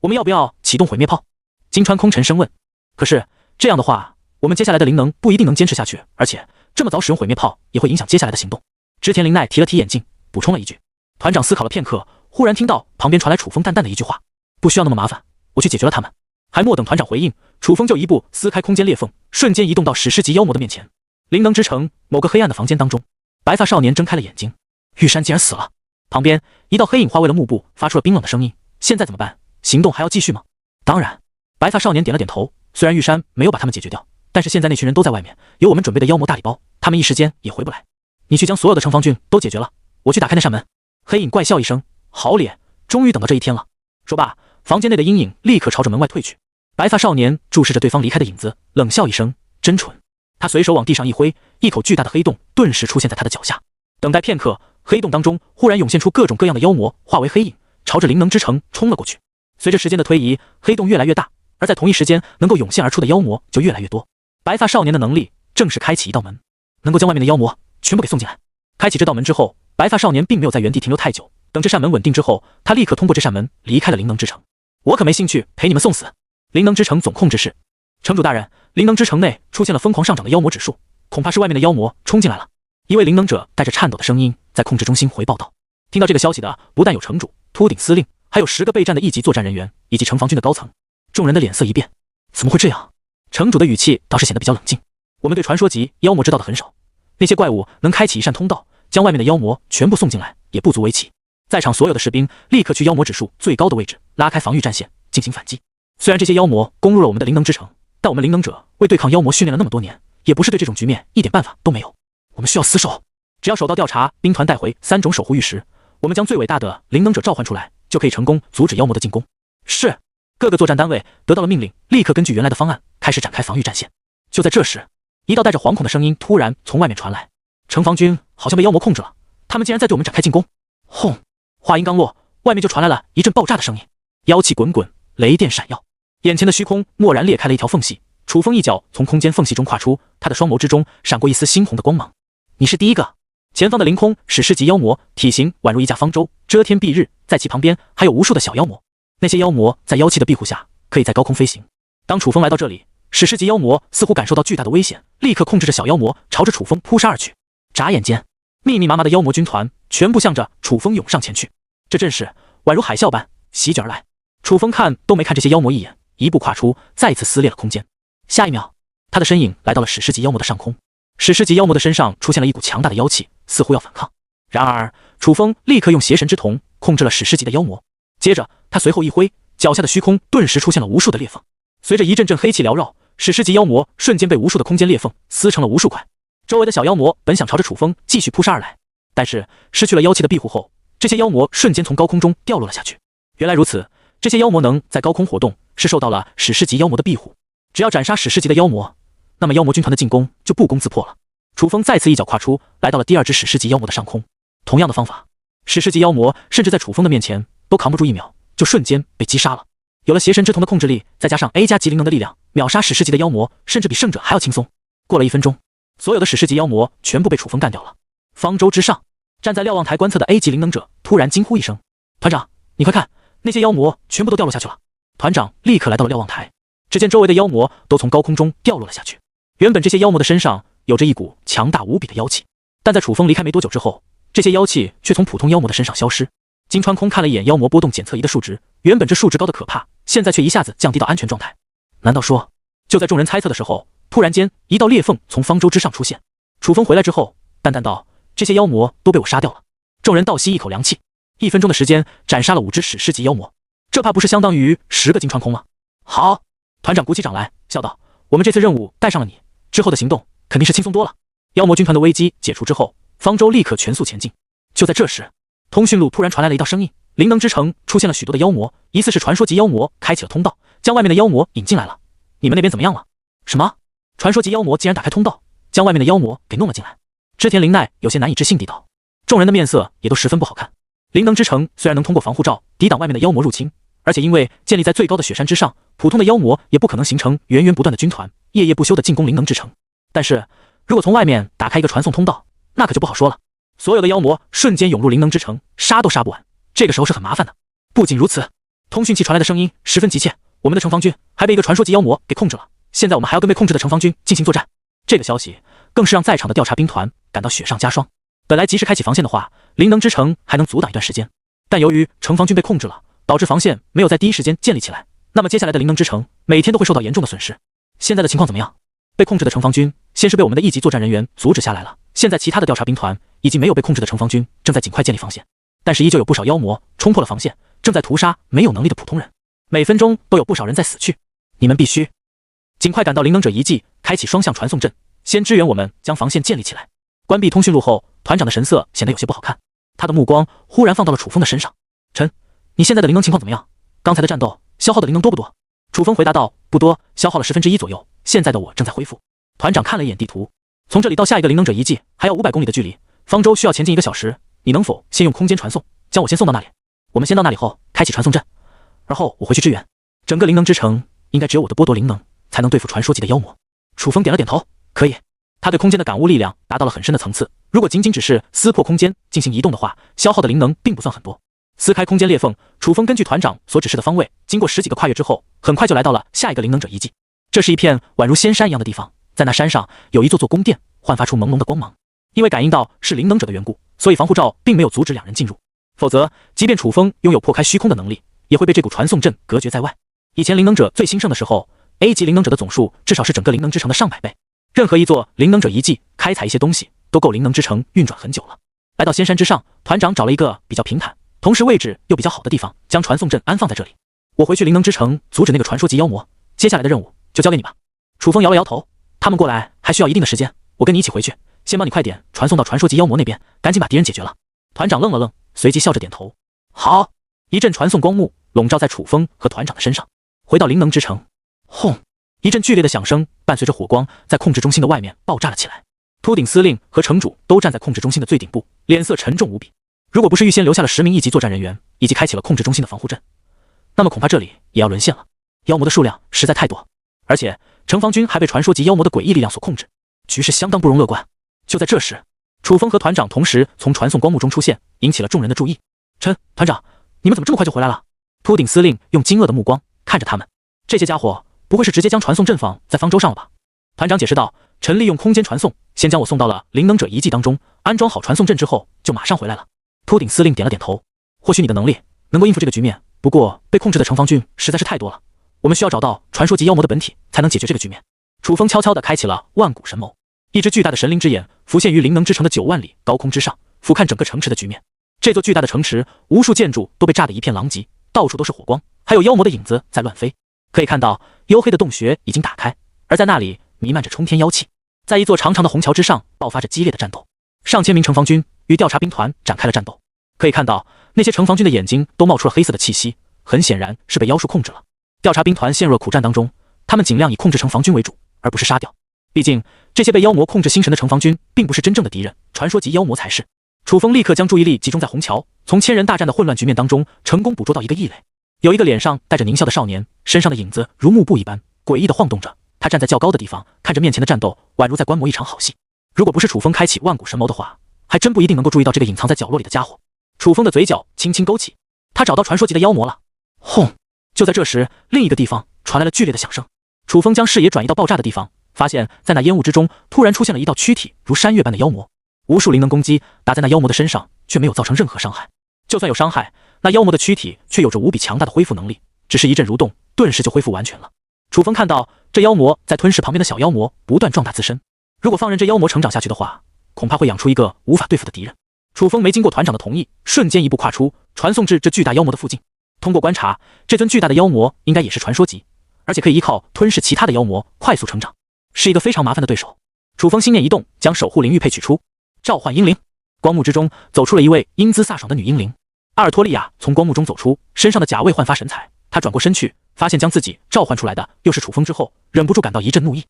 我们要不要启动毁灭炮？金川空沉声问。可是这样的话，我们接下来的灵能不一定能坚持下去，而且这么早使用毁灭炮也会影响接下来的行动。织田绫奈提了提眼镜，补充了一句。团长思考了片刻，忽然听到旁边传来楚风淡淡的一句话：不需要那么麻烦，我去解决了他们。还莫等团长回应，楚风就一步撕开空间裂缝，瞬间移动到史诗级妖魔的面前。灵能之城某个黑暗的房间当中，白发少年睁开了眼睛，玉山竟然死了。旁边一道黑影化为了幕布，发出了冰冷的声音：现在怎么办？行动还要继续吗？当然。白发少年点了点头，虽然玉山没有把他们解决掉，但是现在那群人都在外面，有我们准备的妖魔大礼包，他们一时间也回不来。你去将所有的城防军都解决了，我去打开那扇门。黑影怪笑一声，好脸，终于等到这一天了。说罢，房间内的阴影立刻朝着门外退去。白发少年注视着对方离开的影子，冷笑一声，真蠢。他随手往地上一挥，一口巨大的黑洞顿时出现在他的脚下。等待片刻，黑洞当中忽然涌现出各种各样的妖魔，化为黑影，朝着灵能之城冲了过去。随着时间的推移，黑洞越来越大，而在同一时间能够涌现而出的妖魔就越来越多。白发少年的能力正是开启一道门，能够将外面的妖魔全部给送进来。开启这道门之后，白发少年并没有在原地停留太久，等这扇门稳定之后，他立刻通过这扇门离开了灵能之城。我可没兴趣陪你们送死。灵能之城总控制室，城主大人，灵能之城内出现了疯狂上涨的妖魔指数，恐怕是外面的妖魔冲进来了。一位灵能者带着颤抖的声音在控制中心回报道。听到这个消息的不但有城主、秃顶司令，还有10个备战的一级作战人员以及城防军的高层。众人的脸色一变，怎么会这样？城主的语气倒是显得比较冷静。我们对传说级妖魔知道的很少，那些怪物能开启一扇通道，将外面的妖魔全部送进来，也不足为奇。在场所有的士兵立刻去妖魔指数最高的位置，拉开防御战线，进行反击。虽然这些妖魔攻入了我们的灵能之城，但我们灵能者为对抗妖魔训练了那么多年，也不是对这种局面一点办法都没有。我们需要死守，只要手到调查兵团带回3种守护玉石，我们将最伟大的灵能者召唤出来，就可以成功阻止妖魔的进攻。是。各个作战单位得到了命令，立刻根据原来的方案开始展开防御战线。就在这时，一道带着惶恐的声音突然从外面传来：城防军好像被妖魔控制了，他们竟然在对我们展开进攻。轰！话音刚落，外面就传来了一阵爆炸的声音，妖气滚滚，雷电闪耀，眼前的虚空蓦然裂开了一条缝隙。楚风一脚从空间缝隙中跨出，他的双眸之中闪过一丝猩红的光芒。你是第一个。前方的凌空史诗级妖魔，体型宛如一架方舟，遮天蔽日，在其旁边还有无数的小妖魔。那些妖魔在妖气的庇护下，可以在高空飞行。当楚风来到这里，史诗级妖魔似乎感受到巨大的危险，立刻控制着小妖魔朝着楚风扑杀而去。眨眼间，密密麻麻的妖魔军团全部向着楚风涌上前去，这阵势宛如海啸般席卷而来。楚风看都没看这些妖魔一眼，一步跨出，再一次撕裂了空间。下一秒，他的身影来到了史诗级妖魔的上空。史诗级妖魔的身上出现了一股强大的妖气，似乎要反抗。然而，楚风立刻用邪神之瞳控制了史诗级的妖魔。接着他随后一挥，脚下的虚空顿时出现了无数的裂缝，随着一阵阵黑气缭绕，史诗级妖魔瞬间被无数的空间裂缝撕成了无数块。周围的小妖魔本想朝着楚风继续扑杀而来，但是失去了妖气的庇护后，这些妖魔瞬间从高空中掉落了下去。原来如此，这些妖魔能在高空活动，是受到了史诗级妖魔的庇护。只要斩杀史诗级的妖魔，那么妖魔军团的进攻就不攻自破了。楚风再次一脚跨出，来到了第2只史诗级妖魔的上空。同样的方法，史诗级妖魔甚至在楚风的面前都扛不住1秒，就瞬间被击杀了。有了邪神之瞳的控制力，再加上 A 加级灵能的力量，秒杀史诗级的妖魔，甚至比圣者还要轻松。过了1分钟，所有的史诗级妖魔全部被楚风干掉了。方舟之上，站在瞭望台观测的 A 级灵能者突然惊呼一声：“团长，你快看，那些妖魔全部都掉落下去了！”团长立刻来到了瞭望台，只见周围的妖魔都从高空中掉落了下去。原本这些妖魔的身上有着一股强大无比的妖气，但在楚风离开没多久之后，这些妖气却从普通妖魔的身上消失。金川空看了一眼妖魔波动检测仪的数值，原本这数值高的可怕，现在却一下子降低到安全状态。难道说，就在众人猜测的时候，突然间一道裂缝从方舟之上出现。楚风回来之后，淡淡道：“这些妖魔都被我杀掉了。”众人倒吸一口凉气，1分钟的时间斩杀了5只史诗级妖魔，这怕不是相当于10个金川空吗？好，团长鼓起掌来，笑道：“我们这次任务带上了你，之后的行动肯定是轻松多了。”妖魔军团的危机解除之后，方舟立刻全速前进。就在这时，通讯录突然传来了一道声音：灵能之城出现了许多的妖魔，疑似是传说级妖魔开启了通道，将外面的妖魔引进来了。你们那边怎么样了？什么？传说级妖魔竟然打开通道，将外面的妖魔给弄了进来？织田绫奈有些难以置信地道。众人的面色也都十分不好看。灵能之城虽然能通过防护罩抵挡外面的妖魔入侵，而且因为建立在最高的雪山之上，普通的妖魔也不可能形成源源不断的军团，夜夜不休的进攻灵能之城。但是如果从外面打开一个传送通道，那可就不好说了。所有的妖魔瞬间涌入灵能之城，杀都杀不完，这个时候是很麻烦的。不仅如此，通讯器传来的声音十分急切，我们的城防军还被一个传说级妖魔给控制了，现在我们还要跟被控制的城防军进行作战。这个消息更是让在场的调查兵团感到雪上加霜。本来及时开启防线的话，灵能之城还能阻挡一段时间，但由于城防军被控制了，导致防线没有在第一时间建立起来，那么接下来的灵能之城每天都会受到严重的损失。现在的情况怎么样？被控制的城防军先是被我们的一级作战人员阻止下来了，现在其他的调查兵团以及没有被控制的城防军正在尽快建立防线，但是依旧有不少妖魔冲破了防线，正在屠杀没有能力的普通人，每分钟都有不少人在死去。你们必须尽快赶到灵能者遗迹，开启双向传送阵，先支援我们将防线建立起来。关闭通讯录后，团长的神色显得有些不好看，他的目光忽然放到了楚风的身上。陈，你现在的灵能情况怎么样？刚才的战斗消耗的灵能多不多？楚风回答道，不多，消耗了1/10左右，现在的我正在恢复。团长看了一眼地图，从这里到下一个灵能者遗迹还要500公里的距离，方舟需要前进1个小时，你能否先用空间传送将我先送到那里？我们先到那里后开启传送阵，而后我回去支援。整个灵能之城应该只有我的剥夺灵能才能对付传说级的妖魔。楚风点了点头，可以。他对空间的感悟力量达到了很深的层次，如果仅仅只是撕破空间进行移动的话，消耗的灵能并不算很多。撕开空间裂缝，楚风根据团长所指示的方位，经过10几个跨越之后，很快就来到了下一个灵能者遗迹。这是一片宛如仙山一样的地方，在那山上有一座座宫殿，焕发出朦胧的光芒。因为感应到是灵能者的缘故，所以防护罩并没有阻止两人进入，否则即便楚风拥有破开虚空的能力，也会被这股传送阵隔绝在外。以前灵能者最兴盛的时候， A 级灵能者的总数至少是整个灵能之城的上百倍，任何一座灵能者遗迹开采一些东西都够灵能之城运转很久了。来到仙山之上，团长找了一个比较平坦同时位置又比较好的地方，将传送阵安放在这里。我回去灵能之城阻止那个传说级妖魔，接下来的任务就交给你吧。楚风摇了摇头，他们过来还需要一定的时间，我跟你一起回去，先帮你快点传送到传说级妖魔那边，赶紧把敌人解决了。团长愣了愣，随即笑着点头，好。一阵传送光幕笼罩在楚风和团长的身上。回到灵能之城，轰！一阵剧烈的响声伴随着火光在控制中心的外面爆炸了起来。秃顶司令和城主都站在控制中心的最顶部，脸色沉重无比。如果不是预先留下了10名一级作战人员，以及开启了控制中心的防护阵，那么恐怕这里也要沦陷了。妖魔的数量实在太多，而且城防军还被传说级妖魔的诡异力量所控制，局势相当不容乐观。就在这时，楚风和团长同时从传送光幕中出现，引起了众人的注意。团长，你们怎么这么快就回来了？秃顶司令用惊愕的目光看着他们，这些家伙不会是直接将传送阵放在方舟上了吧？团长解释道，臣利用空间传送，先将我送到了灵能者遗迹当中，安装好传送阵之后就马上回来了。秃顶司令点了点头，或许你的能力能够应付这个局面，不过被控制的城防军实在是太多了，我们需要找到传说级妖魔的本体才能解决这个局面。楚风悄悄地开启了万古神谋，一只巨大的神灵之眼浮现于灵能之城的9万里高空之上，俯瞰整个城池的局面。这座巨大的城池，无数建筑都被炸得一片狼藉，到处都是火光，还有妖魔的影子在乱飞。可以看到黝黑的洞穴已经打开，而在那里弥漫着冲天妖气。在一座长长的虹桥之上爆发着激烈的战斗，上千名城防军与调查兵团展开了战斗。可以看到那些城防军的眼睛都冒出了黑色的气息，很显然是被妖术控制了。调查兵团陷入了苦战当中，他们尽量以控制城防军为主，而不是杀掉。毕竟这些被妖魔控制心神的城防军并不是真正的敌人，传说级妖魔才是。楚风立刻将注意力集中在虹桥，从千人大战的混乱局面当中成功捕捉到一个异类。有一个脸上带着狞笑的少年，身上的影子如幕布一般诡异地晃动着，他站在较高的地方，看着面前的战斗，宛如在观摩一场好戏。如果不是楚风开启万古神谋的话，还真不一定能够注意到这个隐藏在角落里的家伙。楚风的嘴角轻轻勾起，他找到传说级的妖魔了。轰！就在这时，另一个地方传来了剧烈的响声。楚风将视野转移到爆炸的地方，发现在那烟雾之中突然出现了一道躯体如山岳般的妖魔，无数灵能攻击打在那妖魔的身上，却没有造成任何伤害。就算有伤害，那妖魔的躯体却有着无比强大的恢复能力，只是一阵蠕动，顿时就恢复完全了。楚风看到这妖魔在吞噬旁边的小妖魔，不断壮大自身。如果放任这妖魔成长下去的话，恐怕会养出一个无法对付的敌人。楚风没经过团长的同意，瞬间一步跨出，传送至这巨大妖魔的附近。通过观察，这尊巨大的妖魔应该也是传说级，而且可以依靠吞噬其他的妖魔快速成长，是一个非常麻烦的对手。楚风心念一动，将守护灵玉佩取出，召唤婴灵。光幕之中走出了一位英姿飒爽的女婴灵。阿尔托利亚从光幕中走出，身上的甲位焕发神采。她转过身去，发现将自己召唤出来的又是楚风之后，忍不住感到一阵怒意。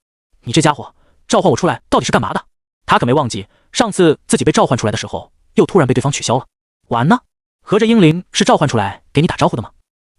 你这家伙召唤我出来到底是干嘛的？他可没忘记上次自己被召唤出来的时候，又突然被对方取消了。完呢？合着婴灵是召唤出来给你打招呼的吗？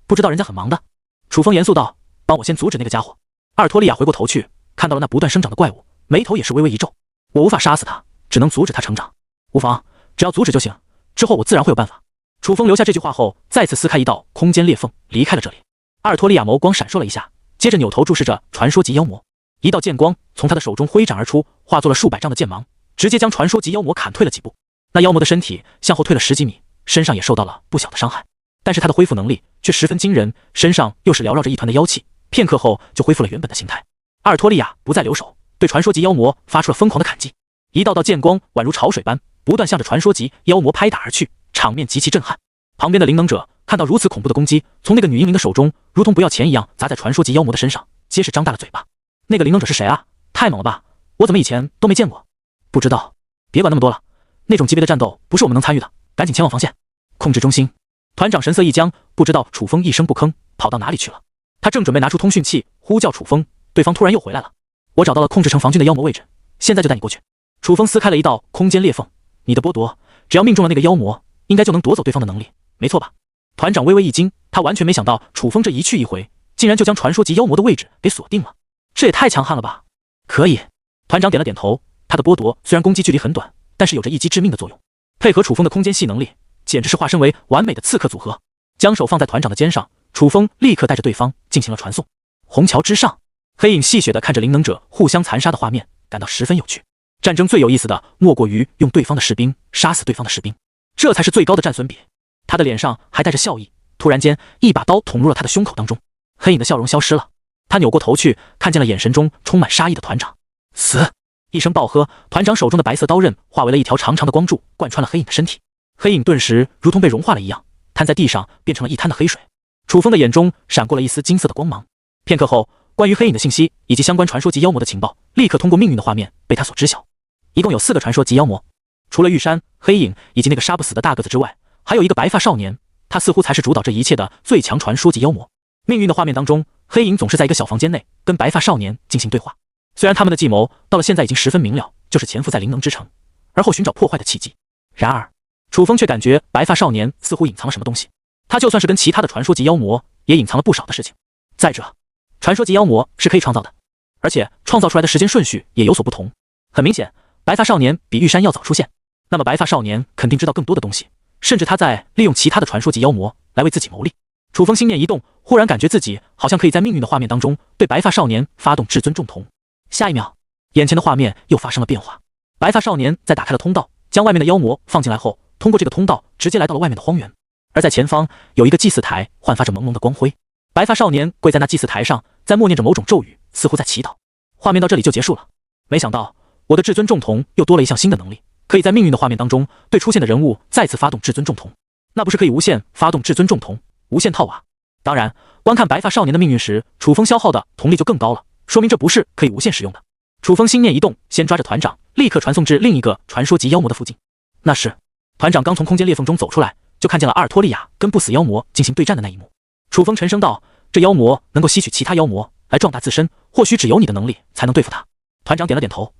不知道人家很忙的。楚风严肃道，帮我先阻止那个家伙。阿尔托利亚回过头去，看到了那不断生长的怪物，眉头也是微微一皱。我无法杀死他，只能阻止他成长。无妨，只要阻止就行，之后我自然会有办法。楚风留下这句话后，再次撕开一道空间裂缝，离开了这里。阿尔托利亚眸光闪烁了一下，接着扭头注视着传说级妖魔。一道剑光从他的手中挥斩而出，化作了数百丈的剑芒，直接将传说级妖魔砍退了几步。那妖魔的身体向后退了10几米，身上也受到了不小的伤害，但是他的恢复能力却十分惊人，身上又是缭绕着一团的妖气，片刻后就恢复了原本的形态。阿尔托利亚不再留手，对传说级妖魔发出了疯狂的砍击，一道道剑光宛如潮水般不断向着传说级妖魔拍打而去，场面极其震撼。旁边的灵能者看到如此恐怖的攻击从那个女婴灵的手中如同不要钱一样砸在传说级妖魔的身上，皆是张大了嘴巴。那个灵能者是谁啊？太猛了吧，我怎么以前都没见过？不知道，别管那么多了，那种级别的战斗不是我们能参与的，赶紧前往防线。控制中心，团长神色一僵，不知道楚风一声不吭跑到哪里去了。他正准备拿出通讯器呼叫楚风，对方突然又回来了。我找到了控制城防军的妖魔位置，现在就带你过去。楚风撕开了一道空间裂缝，你的剥夺只要命中了那个妖魔，应该就能夺走对方的能力，没错吧？团长微微一惊，他完全没想到楚风这一去一回竟然就将传说级妖魔的位置给锁定了，这也太强悍了吧！可以，团长点了点头。他的剥夺虽然攻击距离很短，但是有着一击致命的作用，配合楚风的空间系能力，简直是化身为完美的刺客组合。将手放在团长的肩上，楚风立刻带着对方进行了传送。虹桥之上，黑影戏谑地看着灵能者互相残杀的画面，感到十分有趣。战争最有意思的莫过于用对方的士兵杀死对方的士兵，这才是最高的战损比。他的脸上还带着笑意，突然间一把刀捅入了他的胸口当中，黑影的笑容消失了。他扭过头去，看见了眼神中充满杀意的团长。死！一声暴喝，团长手中的白色刀刃化为了一条长长的光柱，贯穿了黑影的身体。黑影顿时如同被融化了一样，瘫在地上，变成了一滩的黑水。楚风的眼中闪过了一丝金色的光芒。片刻后，关于黑影的信息以及相关传说级妖魔的情报，立刻通过命运的画面被他所知晓。一共有4个传说级妖魔，除了玉山、黑影以及那个杀不死的大个子之外，还有一个白发少年，他似乎才是主导这一切的最强传说级妖魔。命运的画面当中，黑影总是在一个小房间内跟白发少年进行对话。虽然他们的计谋到了现在已经十分明了，就是潜伏在灵能之城，而后寻找破坏的契机。然而，楚风却感觉白发少年似乎隐藏了什么东西，他就算是跟其他的传说级妖魔，也隐藏了不少的事情。再者，传说级妖魔是可以创造的，而且创造出来的时间顺序也有所不同。很明显，白发少年比玉山要早出现，那么白发少年肯定知道更多的东西，甚至他在利用其他的传说级妖魔来为自己谋利。楚风心念一动，忽然感觉自己好像可以在命运的画面当中对白发少年发动至尊重瞳。下一秒，眼前的画面又发生了变化。白发少年在打开了通道，将外面的妖魔放进来后，通过这个通道直接来到了外面的荒原。而在前方有一个祭祀台，焕发着朦胧的光辉。白发少年跪在那祭祀台上，在默念着某种咒语，似乎在祈祷。画面到这里就结束了。没想到我的至尊重瞳又多了一项新的能力，可以在命运的画面当中对出现的人物再次发动至尊重瞳。那不是可以无限发动至尊重瞳，无限套娃？当然，观看白发少年的命运时，楚风消耗的瞳力就更高了，说明这不是可以无限使用的。楚风心念一动，先抓着团长，立刻传送至另一个传说级妖魔的附近。那时，团长刚从空间裂缝中走出来，就看见了阿尔托利亚跟不死妖魔进行对战的那一幕。楚风沉声道：“这妖魔能够吸取其他妖魔来壮大自身，或许只有你的能力才能对付他。”团长点了点头，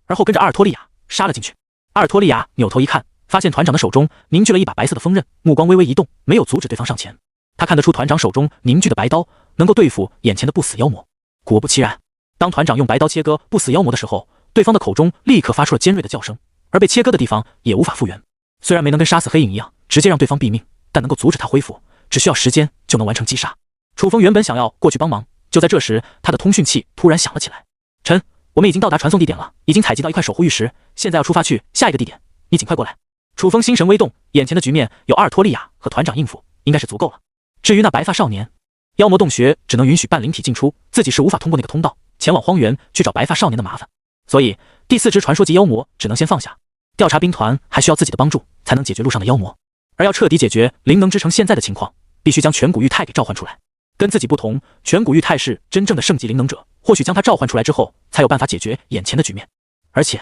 而后跟着阿尔托利亚杀了进去。阿尔托利亚扭头一看，发现团长的手中凝聚了一把白色的锋刃，目光微微一动，没有阻止对方上前。他看得出团长手中凝聚的白刀能够对付眼前的不死妖魔。果不其然，当团长用白刀切割不死妖魔的时候，对方的口中立刻发出了尖锐的叫声，而被切割的地方也无法复原。虽然没能跟杀死黑影一样直接让对方毙命，但能够阻止他恢复，只需要时间就能完成击杀。楚风原本想要过去帮忙，就在这时，他的通讯器突然响了起来。臣，我们已经到达传送地点了，已经采集到一块守护玉石，现在要出发去下一个地点，你尽快过来。楚风心神微动，眼前的局面有阿尔托利亚和团长应付，应该是足够了。至于那白发少年，妖魔洞穴只能允许半灵体进出，自己是无法通过那个通道前往荒原去找白发少年的麻烦，所以第4只传说级妖魔只能先放下。调查兵团还需要自己的帮助，才能解决路上的妖魔。而要彻底解决灵能之城现在的情况，必须将全古玉泰给召唤出来。跟自己不同，全古玉泰是真正的圣级灵能者，或许将他召唤出来之后，才有办法解决眼前的局面。而且，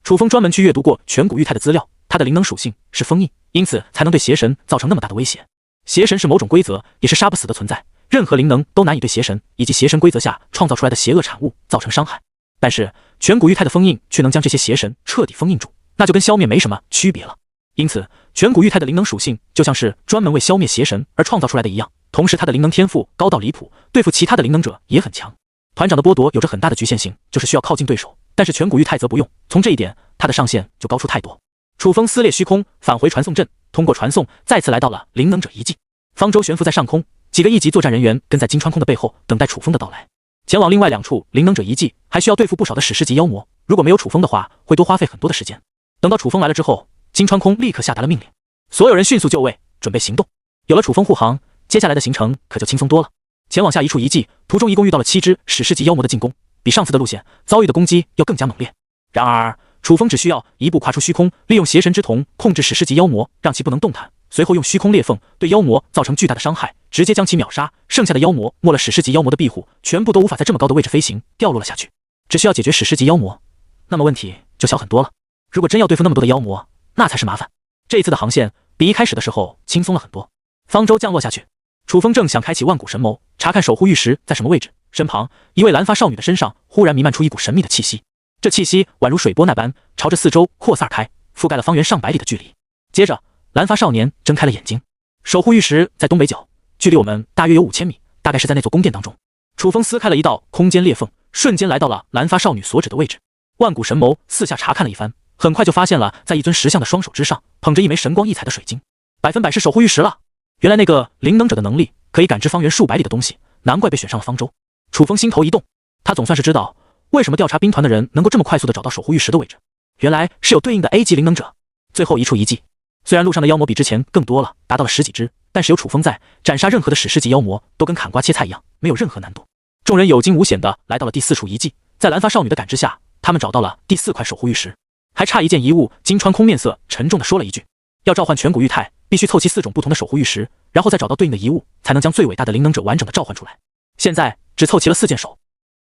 楚风专门去阅读过全古玉泰的资料，他的灵能属性是封印，因此才能对邪神造成那么大的威胁。邪神是某种规则，也是杀不死的存在，任何灵能都难以对邪神以及邪神规则下创造出来的邪恶产物造成伤害。但是全古玉泰的封印却能将这些邪神彻底封印住，那就跟消灭没什么区别了。因此，全古玉泰的灵能属性就像是专门为消灭邪神而创造出来的一样，同时他的灵能天赋高到离谱，对付其他的灵能者也很强。团长的剥夺有着很大的局限性，就是需要靠近对手，但是全古玉泰则不用，从这一点他的上限就高出太多。楚风撕裂虚空，返回传送阵，通过传送再次来到了灵能者遗迹。方舟悬浮在上空，几个一级作战人员跟在金川空的背后，等待楚风的到来。前往另外2处灵能者遗迹，还需要对付不少的史诗级妖魔，如果没有楚风的话，会多花费很多的时间。等到楚风来了之后，金川空立刻下达了命令，所有人迅速就位，准备行动。有了楚风护航，接下来的行程可就轻松多了。前往下一处遗迹，途中一共遇到了7只史诗级妖魔的进攻，比上次的路线遭遇的攻击要更加猛烈。然而，楚风只需要一步跨出虚空，利用邪神之瞳控制史诗级妖魔，让其不能动弹，随后用虚空裂缝对妖魔造成巨大的伤害，直接将其秒杀。剩下的妖魔没了史诗级妖魔的庇护，全部都无法在这么高的位置飞行，掉落了下去。只需要解决史诗级妖魔，那么问题就小很多了。如果真要对付那么多的妖魔，那才是麻烦。这一次的航线比一开始的时候轻松了很多。方舟降落下去，楚风正想开启万古神眸，查看守护玉石在什么位置，身旁一位蓝发少女的身上忽然弥漫出一股神秘的气息，这气息宛如水波那般朝着四周扩散开，覆盖了方圆上百里的距离。接着，蓝发少年睁开了眼睛。守护玉石在东北角，距离我们大约有5000米，大概是在那座宫殿当中。楚风撕开了一道空间裂缝，瞬间来到了蓝发少女所指的位置。万古神眸四下查看了一番，很快就发现了在一尊石像的双手之上捧着一枚神光异彩的水晶，100%是守护玉石了。原来那个灵能者的能力可以感知方圆数百里的东西，难怪被选上了方舟。楚风心头一动，他总算是知道为什么调查兵团的人能够这么快速的找到守护玉石的位置，原来是有对应的 A 级灵能者。最后一处遗迹，虽然路上的妖魔比之前更多了，达到了10几只，但是有楚风在，斩杀任何的史诗级妖魔都跟砍瓜切菜一样，没有任何难度。众人有惊无险的来到了第4处遗迹，在蓝发少女的感知下，他们找到了第4块守护玉石，还差一件遗物。金川空面色沉重的说了一句，要召唤全古玉态，必须凑齐4种不同的守护玉石，然后再找到对应的遗物，才能将最伟大的灵能者完整的召唤出来。现在只凑齐了4件守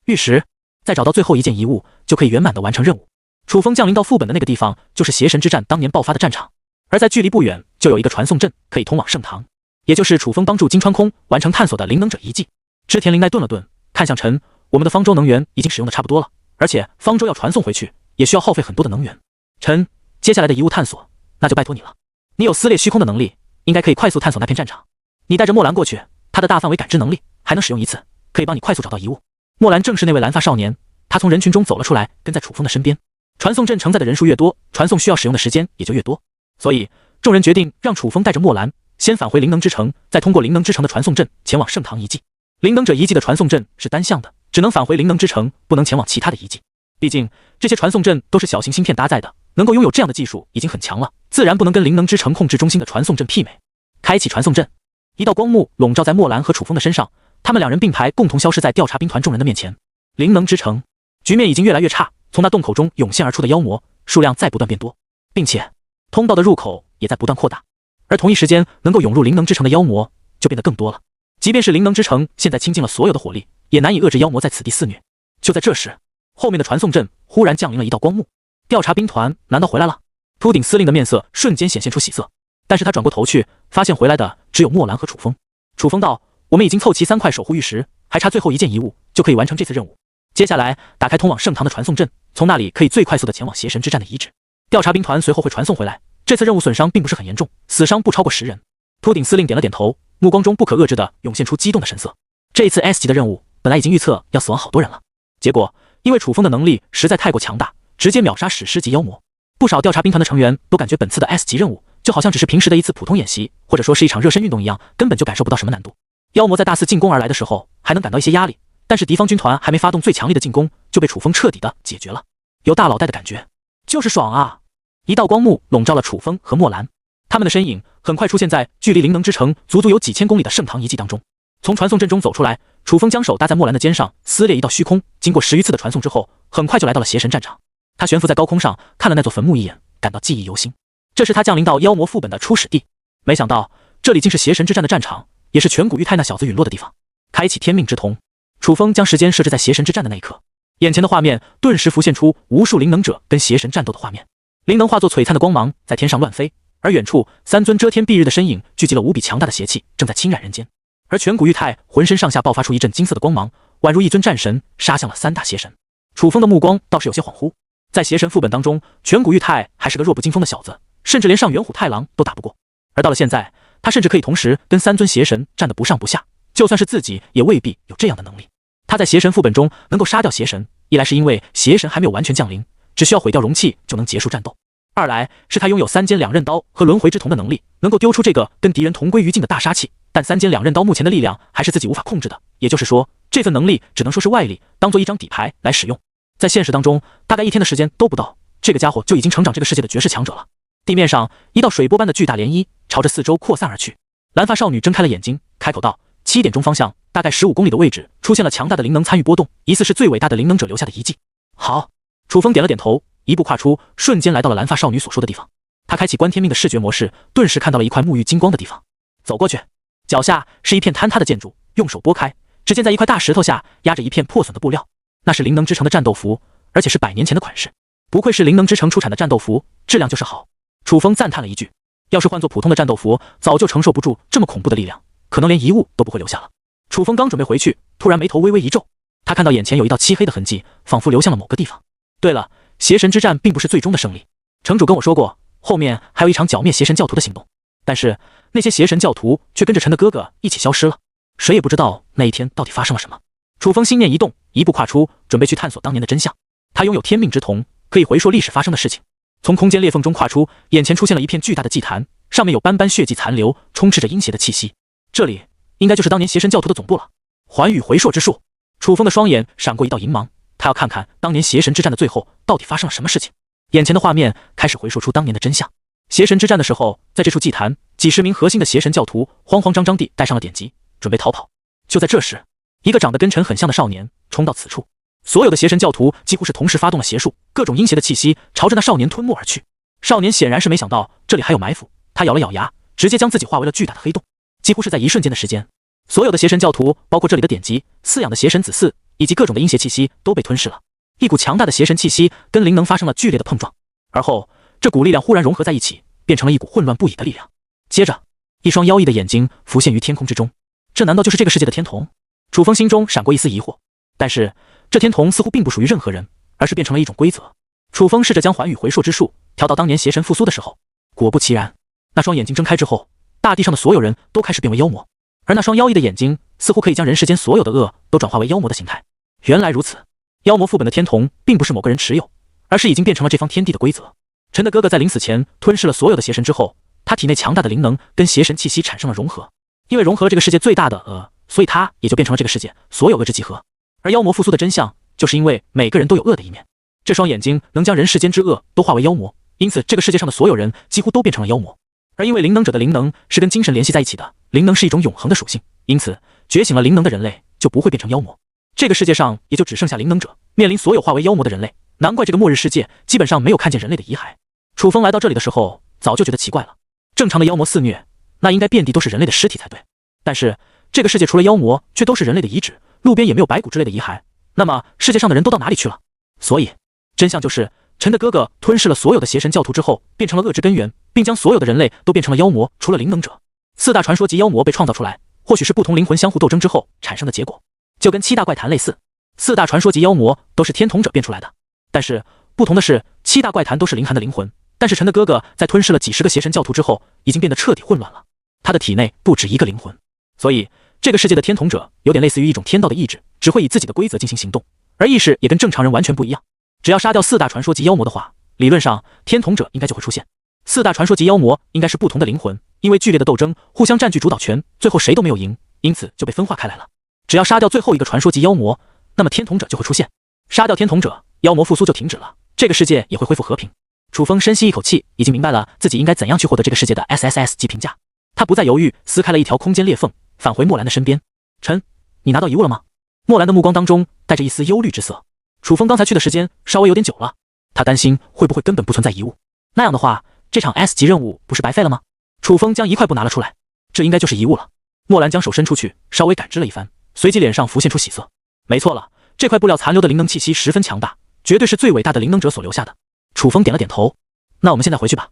玉石，再找到最后一件遗物，就可以圆满的完成任务。楚风降临到副本的那个地方，就是邪神之战当年爆发的战场，而在距离不远就有一个传送阵，可以通往圣堂，也就是楚风帮助金川空完成探索的灵能者遗迹。织田绫奈顿了顿，看向陈，我们的方舟能源已经使用的差不多了，而且方舟要传送回去，也需要耗费很多的能源。陈，接下来的遗物探索，那就拜托你了。你有撕裂虚空的能力，应该可以快速探索那片战场。你带着墨兰过去，他的大范围感知能力还能使用1次，可以帮你快速找到遗物。墨兰正是那位蓝发少年，他从人群中走了出来，跟在楚风的身边。传送阵承载的人数越多，传送需要使用的时间也就越多，所以众人决定让楚风带着墨兰先返回灵能之城，再通过灵能之城的传送阵前往圣堂遗迹。灵能者遗迹的传送阵是单向的，只能返回灵能之城，不能前往其他的遗迹。毕竟这些传送阵都是小型芯片搭载的，能够拥有这样的技术已经很强了，自然不能跟灵能之城控制中心的传送阵媲美。开启传送阵，一道光幕笼罩在墨兰和楚风的身上，他们2人并排共同消失在调查兵团众人的面前。灵能之城局面已经越来越差，从那洞口中涌现而出的妖魔数量在不断变多，并且通道的入口也在不断扩大，而同一时间能够涌入灵能之城的妖魔就变得更多了。即便是灵能之城现在倾尽了所有的火力，也难以遏制妖魔在此地肆虐。就在这时，后面的传送阵忽然降临了一道光幕，调查兵团难道回来了？秃顶司令的面色瞬间显现出喜色，但是他转过头去，发现回来的只有墨兰和楚风。楚风道：我们已经凑齐3块守护玉石，还差最后一件遗物，就可以完成这次任务。接下来打开通往圣堂的传送阵，从那里可以最快速的前往邪神之战的遗址。调查兵团随后会传送回来，这次任务损伤并不是很严重，死伤不超过10人。秃顶司令点了点头，目光中不可遏制的涌现出激动的神色。这一次 S 级的任务本来已经预测要死亡好多人了，结果因为楚风的能力实在太过强大，直接秒杀史诗级妖魔。不少调查兵团的成员都感觉本次的 S 级任务就好像只是平时的一次普通演习，或者说是一场热身运动一样，根本就感受不到什么难度。妖魔在大肆进攻而来的时候还能感到一些压力，但是敌方军团还没发动最强力的进攻，就被楚风彻底的解决了。有大佬带的感觉，就是爽啊！一道光幕笼罩了楚风和墨兰，他们的身影很快出现在距离灵能之城足足有几千公里的圣堂遗迹当中。从传送阵中走出来，楚风将手搭在墨兰的肩上，撕裂一道虚空。经过10余次的传送之后，很快就来到了邪神战场。他悬浮在高空上，看了那座坟墓一眼，感到记忆犹新。这是他降临到妖魔副本的初始地，没想到这里竟是邪神之战的战场，也是全古玉泰那小子陨落的地方。开启天命之瞳，楚风将时间设置在邪神之战的那一刻，眼前的画面顿时浮现出无数灵能者跟邪神战斗的画面。灵能化作璀璨的光芒在天上乱飞，而远处3尊遮天蔽日的身影聚集了无比强大的邪气，正在侵染人间。而全古玉泰浑身上下爆发出一阵金色的光芒，宛如一尊战神杀向了3大邪神。楚风的目光倒是有些恍惚，在邪神副本当中，全古玉泰还是个弱不禁风的小子，甚至连上元虎太郎都打不过。而到了现在，他甚至可以同时跟3尊邪神战得不上不下，就算是自己也未必有这样的能力。他在邪神副本中能够杀掉邪神，一来是因为邪神还没有完全降临，只需要毁掉容器就能结束战斗；二来是他拥有三尖两刃刀和轮回之瞳的能力，能够丢出这个跟敌人同归于尽的大杀器。但三尖两刃刀目前的力量还是自己无法控制的，也就是说，这份能力只能说是外力，当做一张底牌来使用。在现实当中，大概1天的时间都不到，这个家伙就已经成长这个世界的绝世强者了。地面上一道水波般的巨大涟漪朝着四周扩散而去。蓝发少女睁开了眼睛，开口道：“7点钟方向，大概15公里的位置出现了强大的灵能参与波动，疑似是最伟大的灵能者留下的遗迹。”好，楚风点了点头，一步跨出，瞬间来到了蓝发少女所说的地方。他开启观天命的视觉模式，顿时看到了一块沐浴金光的地方。走过去，脚下是一片坍塌的建筑，用手拨开，只见在一块大石头下压着一片破损的布料，那是灵能之城的战斗服，而且是100年前的款式。不愧是灵能之城出产的战斗服，质量就是好。楚风赞叹了一句，要是换做普通的战斗服，早就承受不住这么恐怖的力量，可能连遗物都不会留下了。楚风刚准备回去，突然眉头微微一皱，他看到眼前有一道漆黑的痕迹，仿佛流向了某个地方。对了，邪神之战并不是最终的胜利，城主跟我说过，后面还有一场剿灭邪神教徒的行动，但是那些邪神教徒却跟着陈的哥哥一起消失了，谁也不知道那一天到底发生了什么。楚风心念一动，一步跨出，准备去探索当年的真相。他拥有天命之瞳，可以回溯历史发生的事情。从空间裂缝中跨出，眼前出现了一片巨大的祭坛，上面有斑斑血迹残留，充斥着阴邪的气息。这里应该就是当年邪神教徒的总部了。寰宇回溯之术，楚风的双眼闪过一道银芒，他要看看当年邪神之战的最后到底发生了什么事情。眼前的画面开始回溯出当年的真相。邪神之战的时候，在这处祭坛，几十名核心的邪神教徒慌慌张张地带上了典籍，准备逃跑。就在这时，一个长得跟陈很像的少年冲到此处，所有的邪神教徒几乎是同时发动了邪术，各种阴邪的气息朝着那少年吞没而去。少年显然是没想到这里还有埋伏，他咬了咬牙，直接将自己化为了巨大的黑洞。几乎是在一瞬间的时间，所有的邪神教徒，包括这里的典籍、饲养的邪神子嗣以及各种的阴邪气息都被吞噬了。一股强大的邪神气息跟灵能发生了剧烈的碰撞，而后这股力量忽然融合在一起，变成了一股混乱不已的力量。接着，一双妖异的眼睛浮现于天空之中，这难道就是这个世界的天瞳？楚风心中闪过一丝疑惑，但是这天瞳似乎并不属于任何人，而是变成了一种规则。楚风试着将寰宇回溯之术调到当年邪神复苏的时候，果不其然，那双眼睛睁开之后，大地上的所有人都开始变为妖魔，而那双妖异的眼睛似乎可以将人世间所有的恶都转化为妖魔的形态。原来如此，妖魔副本的天瞳并不是某个人持有，而是已经变成了这方天地的规则。陈的哥哥在临死前吞噬了所有的邪神之后，他体内强大的灵能跟邪神气息产生了融合，因为融合了这个世界最大的所以他也就变成了这个世界所有恶之集合。而妖魔复苏的真相，就是因为每个人都有恶的一面，这双眼睛能将人世间之恶都化为妖魔，因此这个世界上的所有人几乎都变成了妖魔。而因为灵能者的灵能是跟精神联系在一起的，灵能是一种永恒的属性，因此觉醒了灵能的人类就不会变成妖魔，这个世界上也就只剩下灵能者，面临所有化为妖魔的人类。难怪这个末日世界基本上没有看见人类的遗骸。楚风来到这里的时候，早就觉得奇怪了，正常的妖魔肆虐，那应该遍地都是人类的尸体才对，但是这个世界除了妖魔却都是人类的遗址，路边也没有白骨之类的遗骸，那么世界上的人都到哪里去了？所以真相就是陈的哥哥吞噬了所有的邪神教徒之后，变成了恶之根源，并将所有的人类都变成了妖魔，除了灵能者。4大传说级妖魔被创造出来，或许是不同灵魂相互斗争之后产生的结果，就跟7大怪谈类似。4大传说级妖魔都是天瞳者变出来的，但是不同的是，7大怪谈都是灵寒的灵魂，但是陈的哥哥在吞噬了几十个邪神教徒之后，已经变得彻底混乱了，他的体内不止一个灵魂，所以这个世界的天瞳者有点类似于一种天道的意志，只会以自己的规则进行行动，而意识也跟正常人完全不一样。只要杀掉4大传说级妖魔的话，理论上天瞳者应该就会出现。4大传说级妖魔应该是不同的灵魂，因为剧烈的斗争互相占据主导权，最后谁都没有赢，因此就被分化开来了。只要杀掉最后一个传说级妖魔，那么天瞳者就会出现，杀掉天瞳者，妖魔复苏就停止了，这个世界也会恢复和平。楚风深吸一口气，已经明白了自己应该怎样去获得这个世界的 SSS 级评价。他不再犹豫，撕开了一条空间裂缝，返回墨兰的身边。陈，你拿到遗物了吗？墨兰的目光当中带着一丝忧虑之色。楚风刚才去的时间稍微有点久了，他担心会不会根本不存在遗物，那样的话这场 S 级任务不是白费了吗？楚风将一块布拿了出来，这应该就是遗物了。墨兰将手伸出去，稍微感知了一番，随即脸上浮现出喜色。没错了，这块布料残留的灵能气息十分强大，绝对是最伟大的灵能者所留下的。楚风点了点头，那我们现在回去吧。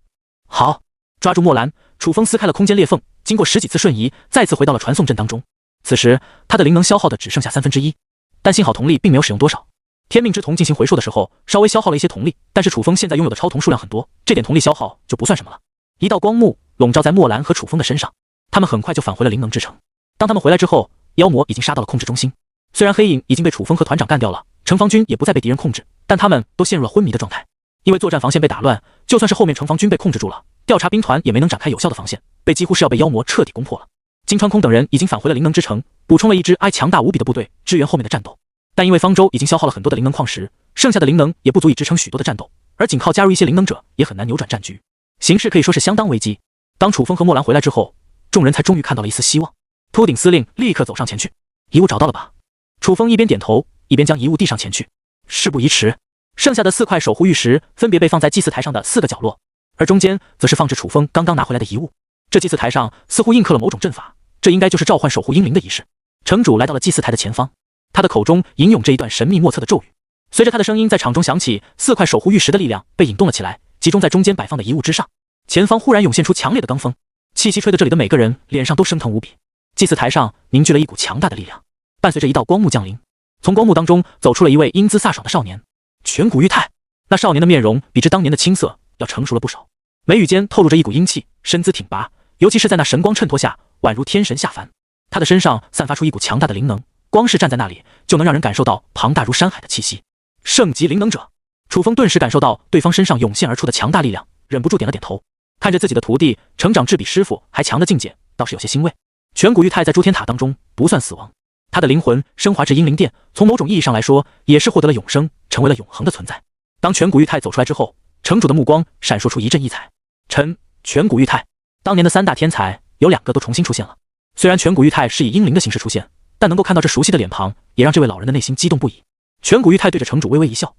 好，抓住墨兰，楚风撕开了空间裂缝，经过10几次瞬移，再次回到了传送阵当中。此时他的灵能消耗的只剩下1/3，但幸好瞳力并没有使用多少。天命之瞳进行回溯的时候，稍微消耗了一些瞳力，但是楚风现在拥有的超瞳数量很多，这点瞳力消耗就不算什么了。一道光幕笼罩在墨兰和楚风的身上，他们很快就返回了灵能之城。当他们回来之后，妖魔已经杀到了控制中心。虽然黑影已经被楚风和团长干掉了，城防军也不再被敌人控制，但他们都陷入了昏迷的状态。因为作战防线被打乱，就算是后面城防军被控制住了，调查兵团也没能展开有效的防线，被几乎是要被妖魔彻底攻破了。金川空等人已经返回了灵能之城，补充了一支强大无比的部队支援后面的战斗。但因为方舟已经消耗了很多的灵能矿石，剩下的灵能也不足以支撑许多的战斗，而仅靠加入一些灵能者也很难扭转战局，形势可以说是相当危机。当楚风和墨兰回来之后，众人才终于看到了一丝希望。秃顶司令立刻走上前去，遗物找到了吧？楚风一边点头，一边将遗物递上前去。事不宜迟，剩下的4块守护玉石分别被放在祭祀台上的4个角落，而中间则是放置楚风刚刚拿回来的遗物。这祭祀台上似乎印刻了某种阵法，这应该就是召唤守护英灵的仪式。城主来到了祭祀台的前方，他的口中吟咏着一段神秘莫测的咒语。随着他的声音在场中响起，4块守护玉石的力量被引动了起来，集中在中间摆放的遗物之上。前方忽然涌现出强烈的罡风，气息吹得这里的每个人脸上都生疼无比。祭祀台上凝聚了一股强大的力量，伴随着一道光幕降临，从光幕当中走出了一位英姿飒爽的少年，颧骨玉泰。那少年的面容比之当年的青涩要成熟了不少，眉宇间透露着一股英气，身姿挺拔，尤其是在那神光衬托下，宛如天神下凡。他的身上散发出一股强大的灵能，光是站在那里就能让人感受到庞大如山海的气息。圣级灵能者，楚风顿时感受到对方身上涌现而出的强大力量，忍不住点了点头。看着自己的徒弟成长至比师傅还强的境界，倒是有些欣慰。颧骨玉泰在诸天塔当中不算死亡，他的灵魂升华至英灵殿，从某种意义上来说也是获得了永生，成为了永恒的存在。当颧骨玉泰走出来之后，城主的目光闪烁出一阵异彩。颧骨玉泰，当年的3大天才有2个都重新出现了。虽然颧骨玉泰是以英灵的形式出现，但能够看到这熟悉的脸庞，也让这位老人的内心激动不已。颧骨玉泰对着城主微微一笑，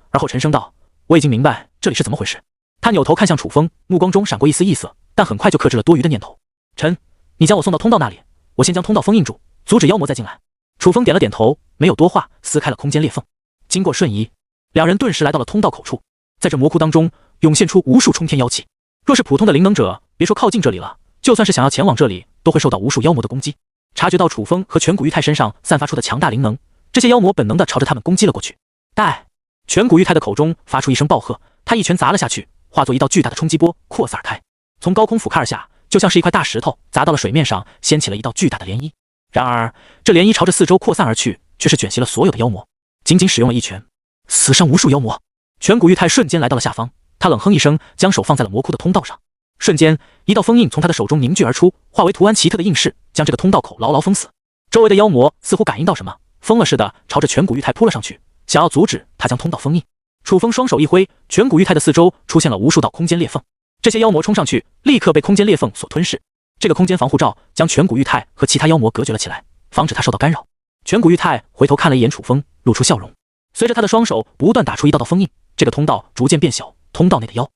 而后沉声道：“我已经明白这里是怎么回事。”他扭头看向楚风，目光中闪过一丝异色，但很快就克制了多余的念头。臣，你将我送到通道那里，我先将通道封印住，阻止妖魔再进来。楚风点了点头，没有多话，撕开了空间裂缝。经过瞬移，两人顿时来到了通道口处。在这魔窟当中，涌现出无数冲天妖气。若是普通的灵能者，别说靠近这里了，就算是想要前往这里，都会受到无数妖魔的攻击。察觉到楚风和颧骨玉泰身上散发出的强大灵能，这些妖魔本能的朝着他们攻击了过去。带！颧骨玉泰的口中发出一声暴喝，他一拳砸了下去，化作一道巨大的冲击波扩散而开，从高空俯瞰而下，就像是一块大石头砸到了水面上，掀起了一道巨大的涟漪。然而，这涟漪朝着四周扩散而去，却是卷袭了所有的妖魔。仅仅使用了一拳，死伤无数妖魔。颧骨玉泰瞬间来到了下方，他冷哼一声，将手放在了魔窟的通道上。瞬间，一道封印从他的手中凝聚而出，化为图案奇特的印饰，将这个通道口牢牢封死。周围的妖魔似乎感应到什么，疯了似的朝着颧骨玉泰扑了上去，想要阻止他将通道封印。楚风双手一挥，颧骨玉泰的四周出现了无数道空间裂缝，这些妖魔冲上去，立刻被空间裂缝所吞噬。这个空间防护罩将颧骨玉泰和其他妖魔隔绝了起来，防止他受到干扰。颧骨玉泰回头看了一眼楚风，露出笑容。随着他的双手不断打出一道道封印，这个通道逐渐变小，通道内的妖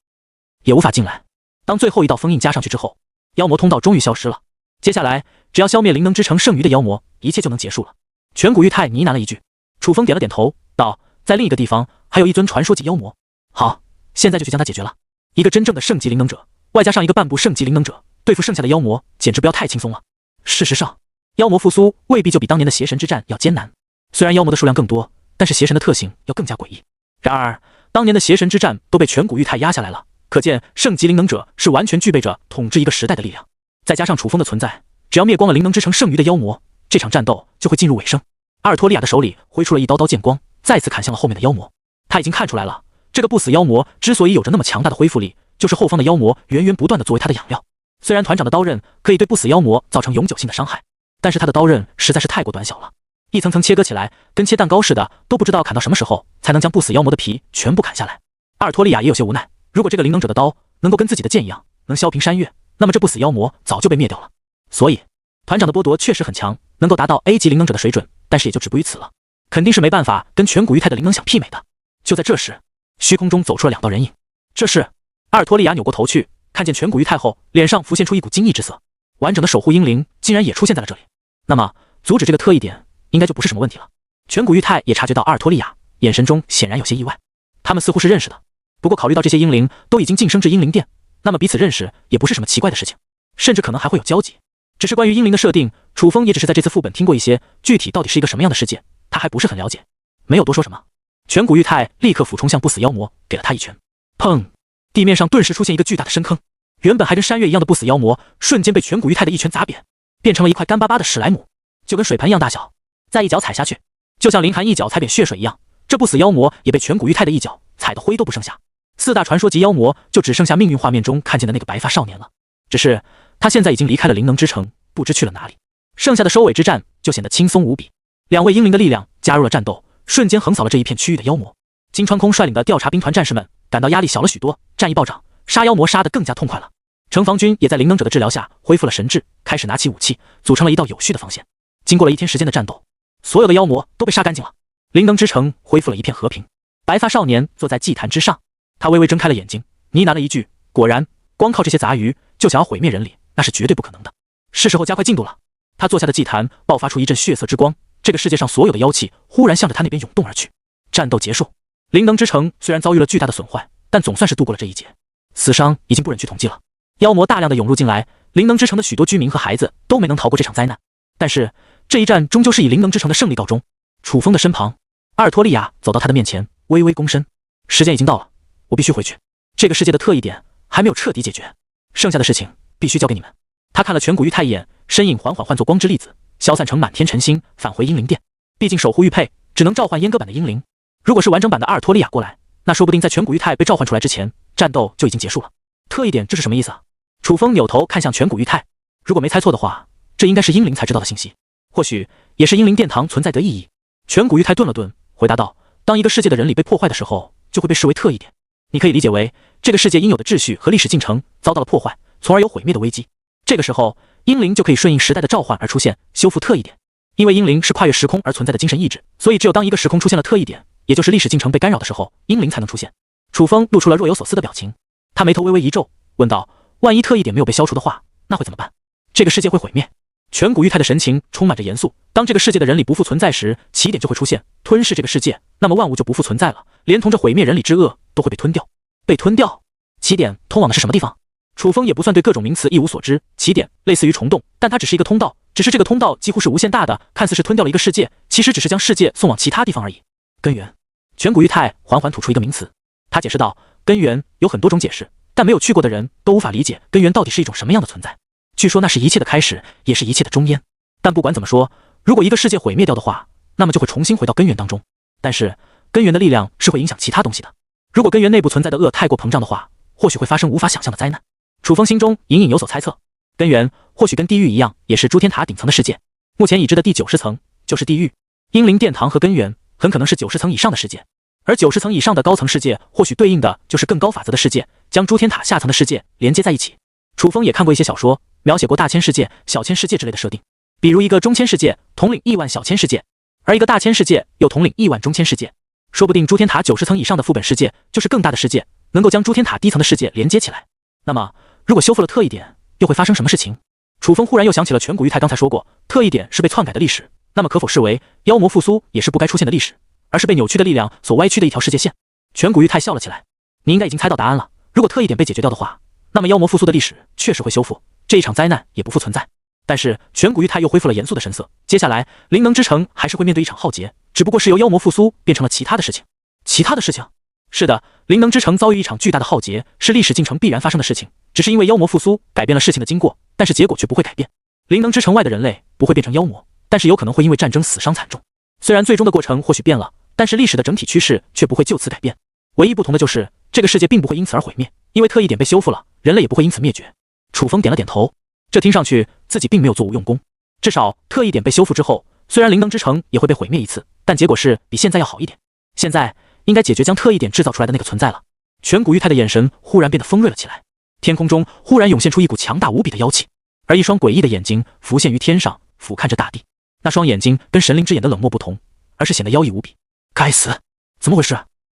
也无法进来。当最后一道封印加上去之后，妖魔通道终于消失了。接下来只要消灭灵能之城剩余的妖魔，一切就能结束了。颧骨玉泰呢喃了一句，楚风点了点头，道：在另一个地方还有一尊传说级妖魔。好，现在就去将它解决了。一个真正的圣级灵能者，外加上一个半步圣级灵能者，对付剩下的妖魔简直不要太轻松了。事实上，妖魔复苏未必就比当年的邪神之战要艰难。虽然妖魔的数量更多，但是邪神的特性要更加诡异。然而，当年的邪神之战都被颧骨玉泰压下来了，可见圣级灵能者是完全具备着统治一个时代的力量。再加上楚风的存在，只要灭光了灵能之城剩余的妖魔，这场战斗就会进入尾声。阿尔托利亚的手里挥出了一刀刀剑光，再次砍向了后面的妖魔。他已经看出来了，这个不死妖魔之所以有着那么强大的恢复力，就是后方的妖魔源源不断的作为他的养料。虽然团长的刀刃可以对不死妖魔造成永久性的伤害，但是他的刀刃实在是太过短小了，一层层切割起来，跟切蛋糕似的，都不知道砍到什么时候才能将不死妖魔的皮全部砍下来。阿尔托利亚也有些无奈，如果这个灵能者的刀能够跟自己的剑一样，能削平山岳，那么这不死妖魔早就被灭掉了。所以，团长的剥夺确实很强，能够达到 A 级灵能者的水准，但是也就止步于此了，肯定是没办法跟颧骨玉泰的灵能相媲美的。就在这时，虚空中走出了2道人影。这是阿尔托利亚扭过头去，看见颧骨玉泰后，脸上浮现出一股惊异之色。完整的守护英灵竟然也出现在了这里，那么阻止这个特异点应该就不是什么问题了。颧骨玉泰也察觉到阿尔托利亚，眼神中显然有些意外。他们似乎是认识的，不过考虑到这些英灵都已经晋升至英灵殿，那么彼此认识也不是什么奇怪的事情，甚至可能还会有交集。只是关于英灵的设定，楚风也只是在这次副本听过一些，具体到底是一个什么样的世界，他还不是很了解，没有多说什么。颧骨玉泰立刻俯冲向不死妖魔，给了他一拳。砰！地面上顿时出现一个巨大的深坑，原本还跟山岳一样的不死妖魔，瞬间被颧骨玉泰的一拳砸扁，变成了一块干巴巴的史莱姆，就跟水盆一样大小。再一脚踩下去，就像林寒一脚踩扁血水一样，这不死妖魔也被颧骨玉泰的一脚踩得灰都不剩下。四大传说级妖魔就只剩下命运画面中看见的那个白发少年了。只是他现在已经离开了灵能之城，不知去了哪里。剩下的收尾之战就显得轻松无比。2位英灵的力量加入了战斗，瞬间横扫了这一片区域的妖魔。金川空率领的调查兵团战士们感到压力小了许多，战意暴涨，杀妖魔杀得更加痛快了。城防军也在灵能者的治疗下恢复了神智，开始拿起武器，组成了一道有序的防线。经过了1天时间的战斗，所有的妖魔都被杀干净了，灵能之城恢复了一片和平。白发少年坐在祭坛之上，他微微睁开了眼睛，呢喃了一句：“果然，光靠这些杂鱼就想要毁灭人里，那是绝对不可能的。是时候加快进度了。”他坐下的祭坛爆发出一阵血色之光，这个世界上所有的妖气忽然向着他那边涌动而去。战斗结束，灵能之城虽然遭遇了巨大的损坏，但总算是度过了这一劫，死伤已经不忍去统计了。妖魔大量的涌入进来，灵能之城的许多居民和孩子都没能逃过这场灾难。但是这一战终究是以灵能之城的胜利告终。楚风的身旁，阿尔托利亚走到他的面前，微微躬身：“时间已经到了，我必须回去。这个世界的特异点还没有彻底解决，剩下的事情必须交给你们。”他看了全谷玉太一眼，身影缓缓换作光之粒子，消散成满天晨星，返回英灵殿。毕竟守护玉佩只能召唤阉割版的英灵，如果是完整版的阿尔托利亚过来，那说不定在全谷玉太被召唤出来之前，战斗就已经结束了。特异点这是什么意思啊？楚风扭头看向全谷玉太，如果没猜错的话，这应该是英灵才知道的信息，或许也是英灵殿堂存在的意义。全谷玉太顿了顿，回答道：“当一个世界的人理被破坏的时候，就会被视为特异点。你可以理解为这个世界应有的秩序和历史进程遭到了破坏，从而有毁灭的危机。这个时候，英灵就可以顺应时代的召唤而出现，修复特异点。因为英灵是跨越时空而存在的精神意志，所以只有当一个时空出现了特异点，也就是历史进程被干扰的时候，英灵才能出现。”楚风露出了若有所思的表情，他眉头微微一皱，问道：“万一特异点没有被消除的话，那会怎么办？这个世界会毁灭？”全谷玉太的神情充满着严肃。当这个世界的人理不复存在时，起点就会出现，吞噬这个世界，那么万物就不复存在了，连同着毁灭人理之恶都会被吞掉。被吞掉？起点通往的是什么地方？楚风也不算对各种名词一无所知。起点类似于虫洞，但它只是一个通道，只是这个通道几乎是无限大的，看似是吞掉了一个世界，其实只是将世界送往其他地方而已。根源。全谷玉太缓缓吐出一个名词，他解释道：“根源有很多种解释，但没有去过的人都无法理解根源到底是一种什么样的存在。据说那是一切的开始，也是一切的终焉。但不管怎么说，如果一个世界毁灭掉的话，那么就会重新回到根源当中。但是根源的力量是会影响其他东西的，如果根源内部存在的恶太过膨胀的话，或许会发生无法想象的灾难。”楚风心中隐隐有所猜测，根源或许跟地狱一样，也是诸天塔顶层的世界，目前已知的第90层就是地狱。英灵殿堂和根源很可能是90层以上的世界，而90层以上的高层世界或许对应的就是更高法则的世界，将诸天塔下层的世界连接在一起。楚风也看过一些小说，描写过大千世界、小千世界之类的设定，比如一个中千世界统领亿万小千世界，而一个大千世界又统领亿万中千世界。说不定诸天塔90层以上的副本世界就是更大的世界，能够将诸天塔低层的世界连接起来。那么如果修复了特异点，又会发生什么事情？楚风忽然又想起了全谷玉太刚才说过，特异点是被篡改的历史，那么可否视为妖魔复苏也是不该出现的历史，而是被扭曲的力量所歪曲的一条世界线？全谷玉太笑了起来：“你应该已经猜到答案了。如果特异点被解决掉的话，那么妖魔复苏的历史确实会修复，这一场灾难也不复存在。”但是全谷玉太又恢复了严肃的神色，接下来灵能之城还是会面对一场浩劫，只不过是由妖魔复苏变成了其他的事情。其他的事情？是的，灵能之城遭遇一场巨大的浩劫，是历史进程必然发生的事情，只是因为妖魔复苏改变了事情的经过，但是结果却不会改变。灵能之城外的人类不会变成妖魔，但是有可能会因为战争死伤惨重。虽然最终的过程或许变了，但是历史的整体趋势却不会就此改变。唯一不同的就是这个世界并不会因此而毁灭，因为特异点被修复了，人类也不会因此灭绝。楚风点了点头，这听上去自己并没有做无用功。至少特异点被修复之后，虽然灵能之城也会被毁灭一次，但结果是比现在要好一点。现在应该解决将特异点制造出来的那个存在了。全谷玉太的眼神忽然变得锋锐了起来，天空中忽然涌现出一股强大无比的妖气，而一双诡异的眼睛浮现于天上，俯瞰着大地。那双眼睛跟神灵之眼的冷漠不同，而是显得妖异无比。该死，怎么回事？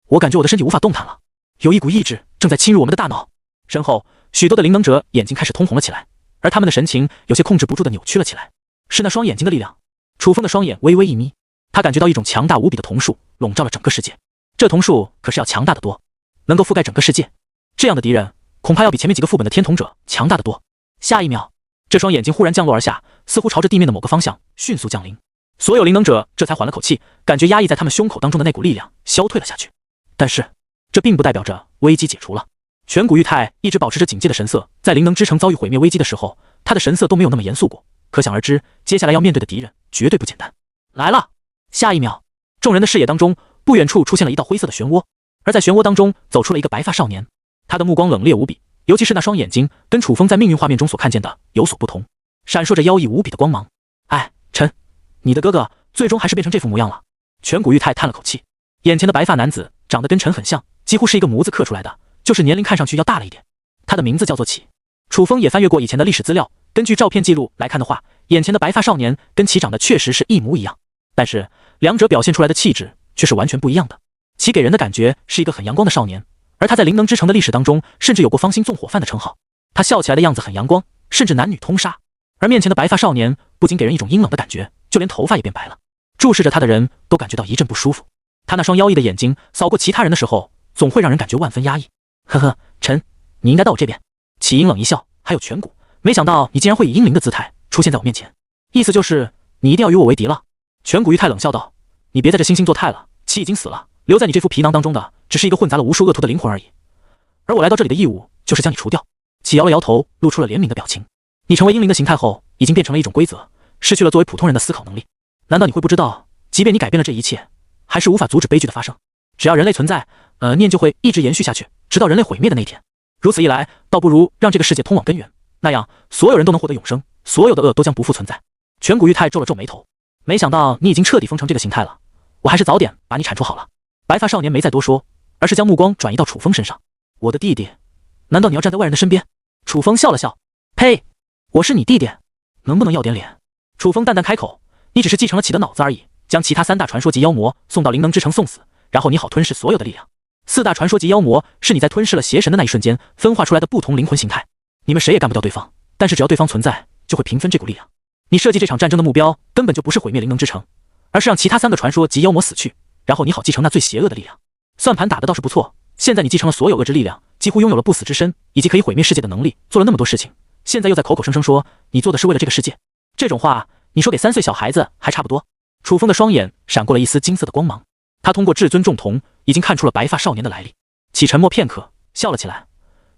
我感觉我的身体无法动弹了，有一股意志正在侵入我们的大脑。身后许多的灵能者眼睛开始通红了起来，而他们的神情有些控制不住的扭曲了起来。是那双眼睛的力量。楚风的双眼微微一眯，他感觉到一种强大无比的瞳术笼罩了整个世界。这瞳术可是要强大的多，能够覆盖整个世界。这样的敌人恐怕要比前面几个副本的天瞳者强大的多。下一秒，这双眼睛忽然降落而下，似乎朝着地面的某个方向迅速降临。所有灵能者这才缓了口气，感觉压抑在他们胸口当中的那股力量消退了下去。但是这并不代表着危机解除了。全谷玉太一直保持着警戒的神色，在灵能之城遭遇毁灭危机的时候，他的神色都没有那么严肃过。可想而知，接下来要面对的敌人绝对不简单。来了！下一秒，众人的视野当中，不远处出现了一道灰色的漩涡，而在漩涡当中走出了一个白发少年，他的目光冷冽无比，尤其是那双眼睛，跟楚风在命运画面中所看见的有所不同，闪烁着妖异无比的光芒。哎，臣，你的哥哥最终还是变成这副模样了。颧骨玉泰叹了口气，眼前的白发男子长得跟臣很像，几乎是一个模子刻出来的，就是年龄看上去要大了一点。他的名字叫做启。楚风也翻阅过以前的历史资料，根据照片记录来看的话，眼前的白发少年跟启长得确实是一模一样，但是两者表现出来的气质却是完全不一样的。启给人的感觉是一个很阳光的少年，而他在灵能之城的历史当中，甚至有过芳心纵火犯的称号。他笑起来的样子很阳光，甚至男女通杀。而面前的白发少年不仅给人一种阴冷的感觉，就连头发也变白了。注视着他的人都感觉到一阵不舒服。他那双妖异的眼睛扫过其他人的时候，总会让人感觉万分压抑。呵呵，臣，你应该到我这边。启阴冷一笑，还有颧骨，没想到你竟然会以阴灵的姿态出现在我面前，意思就是你一定要与我为敌了。颧骨玉太冷笑道：你别在这惺惺作态了，启已经死了，留在你这副皮囊当中的只是一个混杂了无数恶徒的灵魂而已，而我来到这里的义务就是将你除掉。启摇了摇头，露出了怜悯的表情。你成为阴灵的形态后，已经变成了一种规则，失去了作为普通人的思考能力。难道你会不知道，即便你改变了这一切，还是无法阻止悲剧的发生？只要人类存在，念就会一直延续下去，直到人类毁灭的那天。如此一来，倒不如让这个世界通往根源，那样所有人都能获得永生，所有的恶都将不复存在。颧骨玉太皱了皱眉头，没想到你已经彻底封成这个形态了，我还是早点把你铲除好了。白发少年没再多说，而是将目光转移到楚风身上。我的弟弟，难道你要站在外人的身边？楚风笑了笑，呸，我是你弟弟，能不能要点脸？楚风淡淡开口，你只是继承了启的脑子而已，将其他3大传说级妖魔送到灵能之城送死，然后你好吞噬所有的力量。4大传说级妖魔是你在吞噬了邪神的那一瞬间分化出来的不同灵魂形态，你们谁也干不掉对方，但是只要对方存在，就会平分这股力量。你设计这场战争的目标根本就不是毁灭灵能之城，而是让其他3个传说级妖魔死去，然后你好继承那最邪恶的力量。算盘打得倒是不错，现在你继承了所有恶之力量，几乎拥有了不死之身以及可以毁灭世界的能力，做了那么多事情，现在又在口口声声说你做的是为了这个世界，这种话你说给3岁小孩子还差不多。楚风的双眼闪过了一丝金色的光芒，他通过至尊重瞳已经看出了白发少年的来历。启沉默片刻，笑了起来，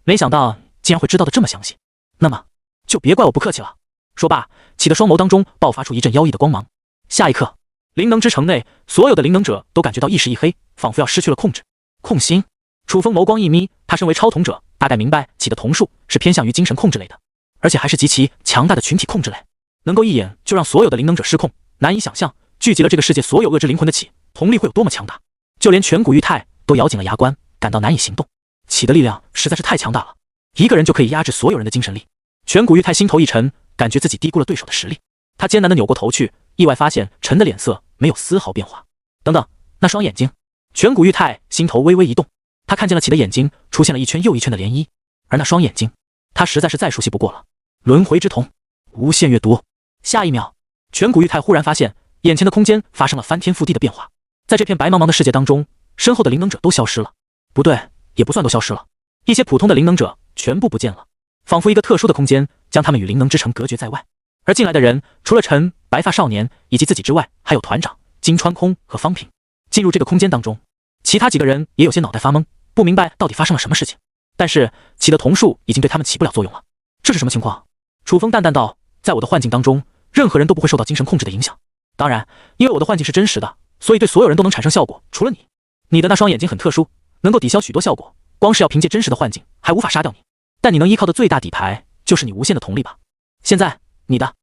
没想到竟然会知道的这么详细，那么就别怪我不客气了。说罢，启的双眸当中爆发出一阵妖异的光芒。下一刻，灵能之城内所有的灵能者都感觉到意识一黑，仿佛要失去了控制。控心，楚风眸光一眯，他身为超统者，大概明白启的瞳术是偏向于精神控制类的，而且还是极其强大的群体控制类，能够一眼就让所有的灵能者失控。难以想象，聚集了这个世界所有恶之灵魂的启，瞳力会有多么强大。就连颧骨玉太都咬紧了牙关，感到难以行动。启的力量实在是太强大了，一个人就可以压制所有人的精神力。颧骨玉太心头一沉，感觉自己低估了对手的实力。他艰难地扭过头去，意外发现陈的脸色没有丝毫变化。等等，那双眼睛！颧骨玉太心头微微一动，他看见了启的眼睛出现了一圈又一圈的涟漪，而那双眼睛，他实在是再熟悉不过了。轮回之瞳，无限阅读。下一秒，颧骨玉太忽然发现眼前的空间发生了翻天覆地的变化，在这片白茫茫的世界当中，身后的灵能者都消失了。不对，也不算都消失了，一些普通的灵能者全部不见了，仿佛一个特殊的空间将他们与灵能之城隔绝在外。而进来的人除了陈、白发少年以及自己之外，还有团长金川空和方平。进入这个空间当中，其他几个人也有些脑袋发懵，不明白到底发生了什么事情。但是启的瞳术已经对他们起不了作用了。这是什么情况？楚风淡淡道，在我的幻境当中，任何人都不会受到精神控制的影响。当然，因为我的幻境是真实的，所以对所有人都能产生效果，除了你。你的那双眼睛很特殊，能够抵消许多效果，光是要凭借真实的幻境还无法杀掉你。但你能依靠的最大底牌就是你无限的瞳力吧。现在你的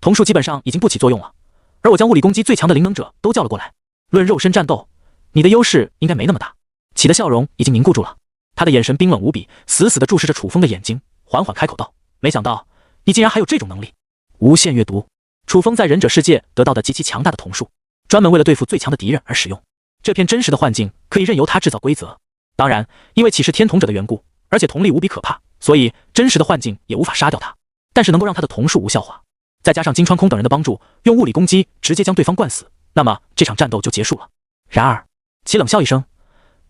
瞳术基本上已经不起作用了，而我将物理攻击最强的灵能者都叫了过来。论肉身战斗，你的优势应该没那么大。启的笑容已经凝固住了，他的眼神冰冷无比，死死地注视着楚风的眼睛，缓缓开口道：没想到你竟然还有这种能力。无限阅读，楚风在忍者世界得到的极其强大的瞳术，专门为了对付最强的敌人而使用。这片真实的幻境可以任由他制造规则。当然，因为启是天瞳者的缘故，而且瞳力无比可怕，所以真实的幻境也无法杀掉他，但是能够让他的瞳术无效化。再加上金川空等人的帮助，用物理攻击直接将对方灌死，那么这场战斗就结束了。然而，启冷笑一声：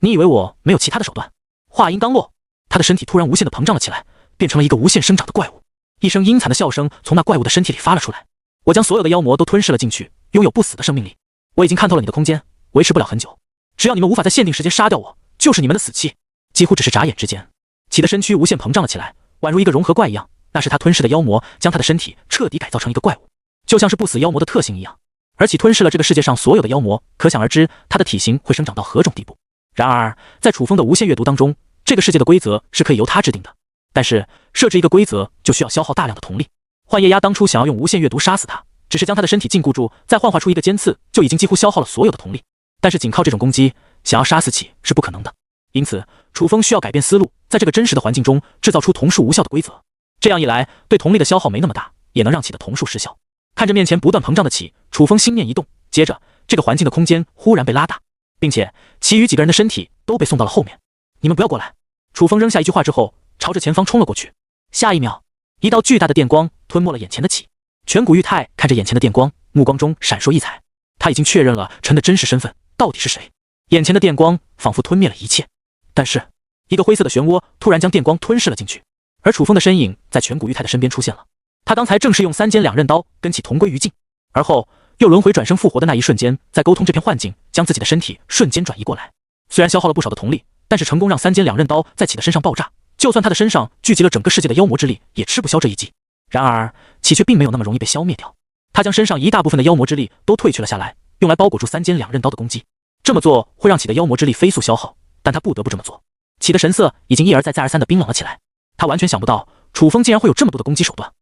你以为我没有其他的手段？话音刚落，他的身体突然无限的膨胀了起来，变成了一个无限生长的怪物。一声阴惨的笑声从那怪物的身体里发了出来。我将所有的妖魔都吞噬了进去，拥有不死的生命力。我已经看透了你的空间，维持不了很久。只要你们无法在限定时间杀掉我，就是你们的死期。几乎只是眨眼之间，启的身躯无限膨胀了起来，宛如一个融合怪一样。那是他吞噬的妖魔将他的身体彻底改造成一个怪物，就像是不死妖魔的特性一样。而启吞噬了这个世界上所有的妖魔，可想而知他的体型会生长到何种地步。然而，在楚风的无限阅读当中，这个世界的规则是可以由他制定的。但是，设置一个规则就需要消耗大量的瞳力。幻夜鸦当初想要用无限阅读杀死他，只是将他的身体禁锢住，再幻化出一个尖刺，就已经几乎消耗了所有的瞳力。但是仅靠这种攻击，想要杀死起是不可能的。因此，楚风需要改变思路，在这个真实的环境中制造出瞳术无效的规则。这样一来，对瞳力的消耗没那么大，也能让起的瞳术失效。看着面前不断膨胀的起，楚风心念一动，接着这个环境的空间忽然被拉大，并且其余几个人的身体都被送到了后面。你们不要过来！楚风扔下一句话之后，朝着前方冲了过去。下一秒，一道巨大的电光吞没了眼前的起。颧骨玉泰看着眼前的电光，目光中闪烁异彩。他已经确认了陈的真实身份到底是谁。眼前的电光仿佛吞灭了一切，但是一个灰色的漩涡突然将电光吞噬了进去，而楚风的身影在颧骨玉泰的身边出现了。他刚才正是用三尖两刃刀跟其同归于尽，而后又轮回转生复活的那一瞬间，在沟通这片幻境，将自己的身体瞬间转移过来。虽然消耗了不少的瞳力，但是成功让三尖两刃刀在起的身上爆炸，就算他的身上聚集了整个世界的妖魔之力，也吃不消这一击。然而起却并没有那么容易被消灭掉，他将身上一大部分的妖魔之力都褪去了下来，用来包裹住三尖两刃刀的攻击。这么做会让起的妖魔之力飞速消耗，但他不得不这么做。起的神色已经一而再再而三的冰冷了起来，他完全想不到楚风竟然会有这么多的攻击手段。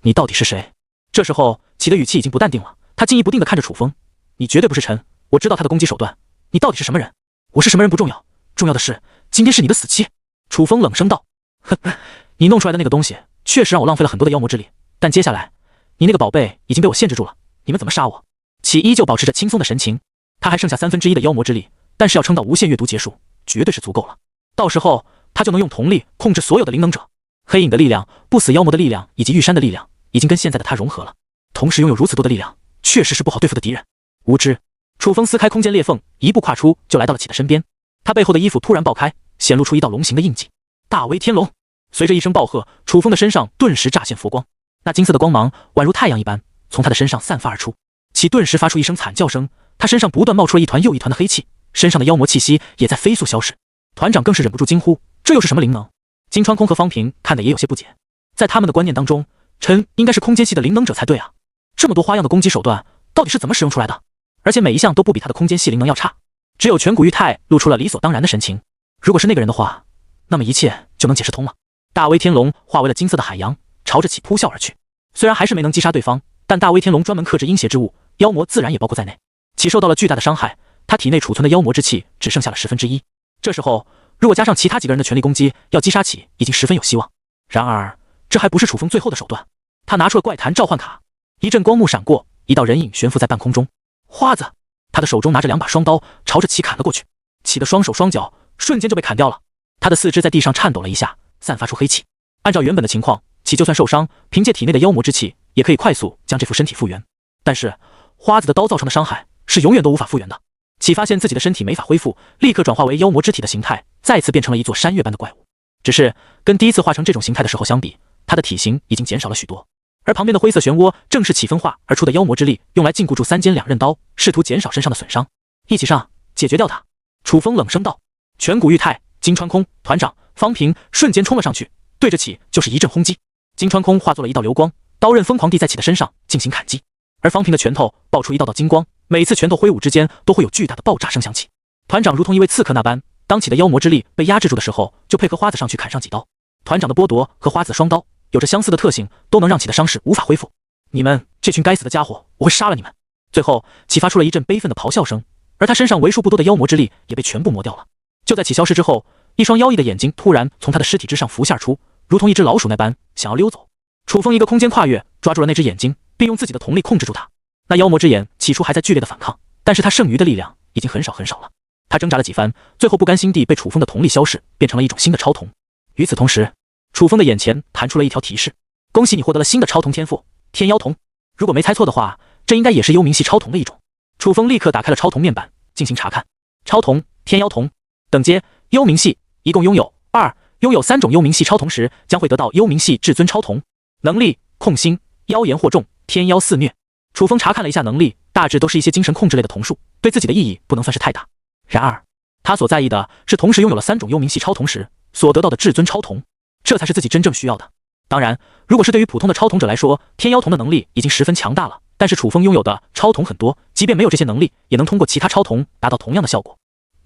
你到底是谁？这时候起的语气已经不淡定了，他惊疑不定地看着楚风，你绝对不是陈，我知道他的攻击手段，你到底是什么人？我是什么人不重要，重要的是今天是你的死期。楚风冷声道，呵呵，你弄出来的那个东西确实让我浪费了很多的妖魔之力，但接下来你那个宝贝已经被我限制住了，你们怎么杀我？起依旧保持着轻松的神情，他还剩下1/3的妖魔之力，但是要撑到无限阅读结束绝对是足够了，到时候他就能用瞳力控制所有的灵能者。黑影的力量、不死妖魔的力量以及玉山的力量已经跟现在的他融合了，同时拥有如此多的力量，确实是不好对付的敌人。无知，楚风撕开空间裂缝，一步跨出就来到了起的身边，他背后的衣服突然爆开，显露出一道龙形的印记。大威天龙！随着一声暴喝，楚风的身上顿时乍现佛光，那金色的光芒宛如太阳一般从他的身上散发而出。起顿时发出一声惨叫声，他身上不断冒出了一团又一团的黑气，身上的妖魔气息也在飞速消逝。团长更是忍不住惊呼，这又是什么灵能？金川空和方平看得也有些不解，在他们的观念当中，陈应该是空间系的灵能者才对啊，这么多花样的攻击手段到底是怎么使用出来的？而且每一项都不比他的空间系灵能要差。只有颧骨玉泰露出了理所当然的神情，如果是那个人的话，那么一切就能解释通了。大威天龙化为了金色的海洋，朝着起扑啸而去。虽然还是没能击杀对方，但大威天龙专门克制阴邪之物，妖魔自然也包括在内。起受到了巨大的伤害，他体内储存的妖魔之气只剩下了1/10。这时候如果加上其他几个人的全力攻击，要击杀起已经十分有希望。然而这还不是楚风最后的手段，他拿出了怪谈召唤卡，一阵光幕闪过，一道人影悬浮在半空中。花子，他的手中拿着2把双刀，朝着起砍了过去。起的双手双脚瞬间就被砍掉了，他的四肢在地上颤抖了一下，散发出黑气。按照原本的情况，起就算受伤，凭借体内的妖魔之气也可以快速将这副身体复原，但是花子的刀造成的伤害是永远都无法复原的。起发现自己的身体没法恢复，立刻转化为妖魔之体的形态，再次变成了一座山岳般的怪物。只是跟第一次化成这种形态的时候相比，他的体型已经减少了许多。而旁边的灰色漩涡正是起分化而出的妖魔之力，用来禁锢住三尖两刃刀，试图减少身上的损伤。一起上，解决掉他！楚风冷声道。颧骨玉泰、金川空、团长、方平瞬间冲了上去，对着起就是一阵轰击。金川空化作了一道流光，刀刃疯狂地在起的身上进行砍击，而方平的拳头爆出一道道金光，每次拳头挥舞之间都会有巨大的爆炸声响起。团长如同一位刺客那般，当起的妖魔之力被压制住的时候，就配合花子上去砍上几刀。团长的剥夺和花子的双刀有着相似的特性，都能让起的伤势无法恢复。你们这群该死的家伙，我会杀了你们！最后起发出了一阵悲愤的咆哮声，而他身上为数不多的妖魔之力也被全部磨掉了。就在起消失之后，一双妖异的眼睛突然从他的尸体之上浮现而出，如同一只老鼠那般想要溜走。楚风一个空间跨越，抓住了那只眼睛，并用自己的瞳力控制住它。那妖魔之眼起初还在剧烈的反抗，但是他剩余的力量已经很少了。他挣扎了几番，最后不甘心地被楚风的瞳力消逝，变成了一种新的超瞳。与此同时，楚风的眼前弹出了一条提示：恭喜你获得了新的超瞳天赋天妖瞳。如果没猜错的话，这应该也是幽冥系超瞳的一种。楚风立刻打开了超瞳面板进行查看。超瞳天妖瞳等阶幽冥系，一共拥有2，拥有3种幽冥系超瞳时将会得到幽冥系至尊超瞳。能力控心、妖言惑众、天妖肆虐。楚风查看了一下能力，大致都是一些精神控制类的瞳术，对自己的意义不能算是太大。然而他所在意的是同时拥有了3种幽冥系超瞳时所得到的至尊超瞳，这才是自己真正需要的。当然，如果是对于普通的超瞳者来说，天妖瞳的能力已经十分强大了，但是楚风拥有的超瞳很多，即便没有这些能力，也能通过其他超瞳达到同样的效果。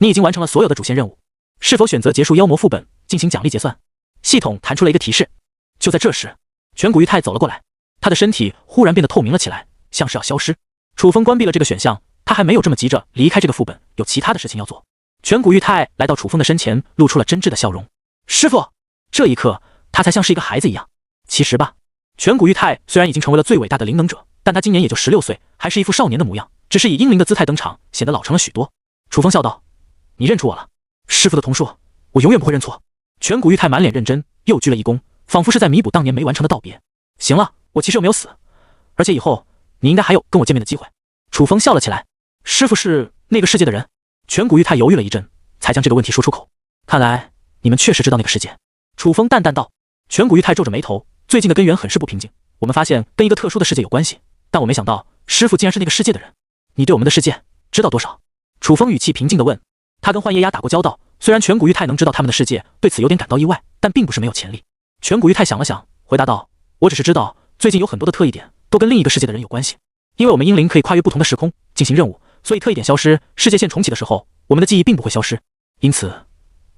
你已经完成了所有的主线任务，是否选择结束妖魔副本进行奖励结算？系统弹出了一个提示。就在这时，颧骨玉太走了过来，他的身体忽然变得透明了起来，像是要消失。楚风关闭了这个选项，他还没有这么急着离开这个副本，有其他的事情要做。颧骨玉太来到楚风的身前，露出了真挚的笑容。师傅，这一刻他才像是一个孩子一样。其实吧，颧骨玉太虽然已经成为了最伟大的灵能者，但他今年也就16岁，还是一副少年的模样，只是以婴灵的姿态登场，显得老成了许多。楚风笑道：“你认出我了？师傅的童术，我永远不会认错。”颧骨玉太满脸认真，又鞠了一躬，仿佛是在弥补当年没完成的道别。行了，我其实又没有死，而且以后你应该还有跟我见面的机会。楚风笑了起来。师傅是那个世界的人？颧骨玉太犹豫了一阵，才将这个问题说出口。看来你们确实知道那个世界。楚风淡淡道。颧骨玉太皱着眉头，最近的根源很是不平静。我们发现跟一个特殊的世界有关系，但我没想到师傅竟然是那个世界的人。你对我们的世界知道多少？楚风语气平静地问。他跟幻夜鸦打过交道，虽然颧骨玉太能知道他们的世界，对此有点感到意外，但并不是没有潜力。颧骨玉太想了想，回答道：“我只是知道最近有很多的特异点都跟另一个世界的人有关系。因为我们婴灵可以跨越不同的时空进行任务，所以特异点消失，世界线重启的时候，我们的记忆并不会消失。因此，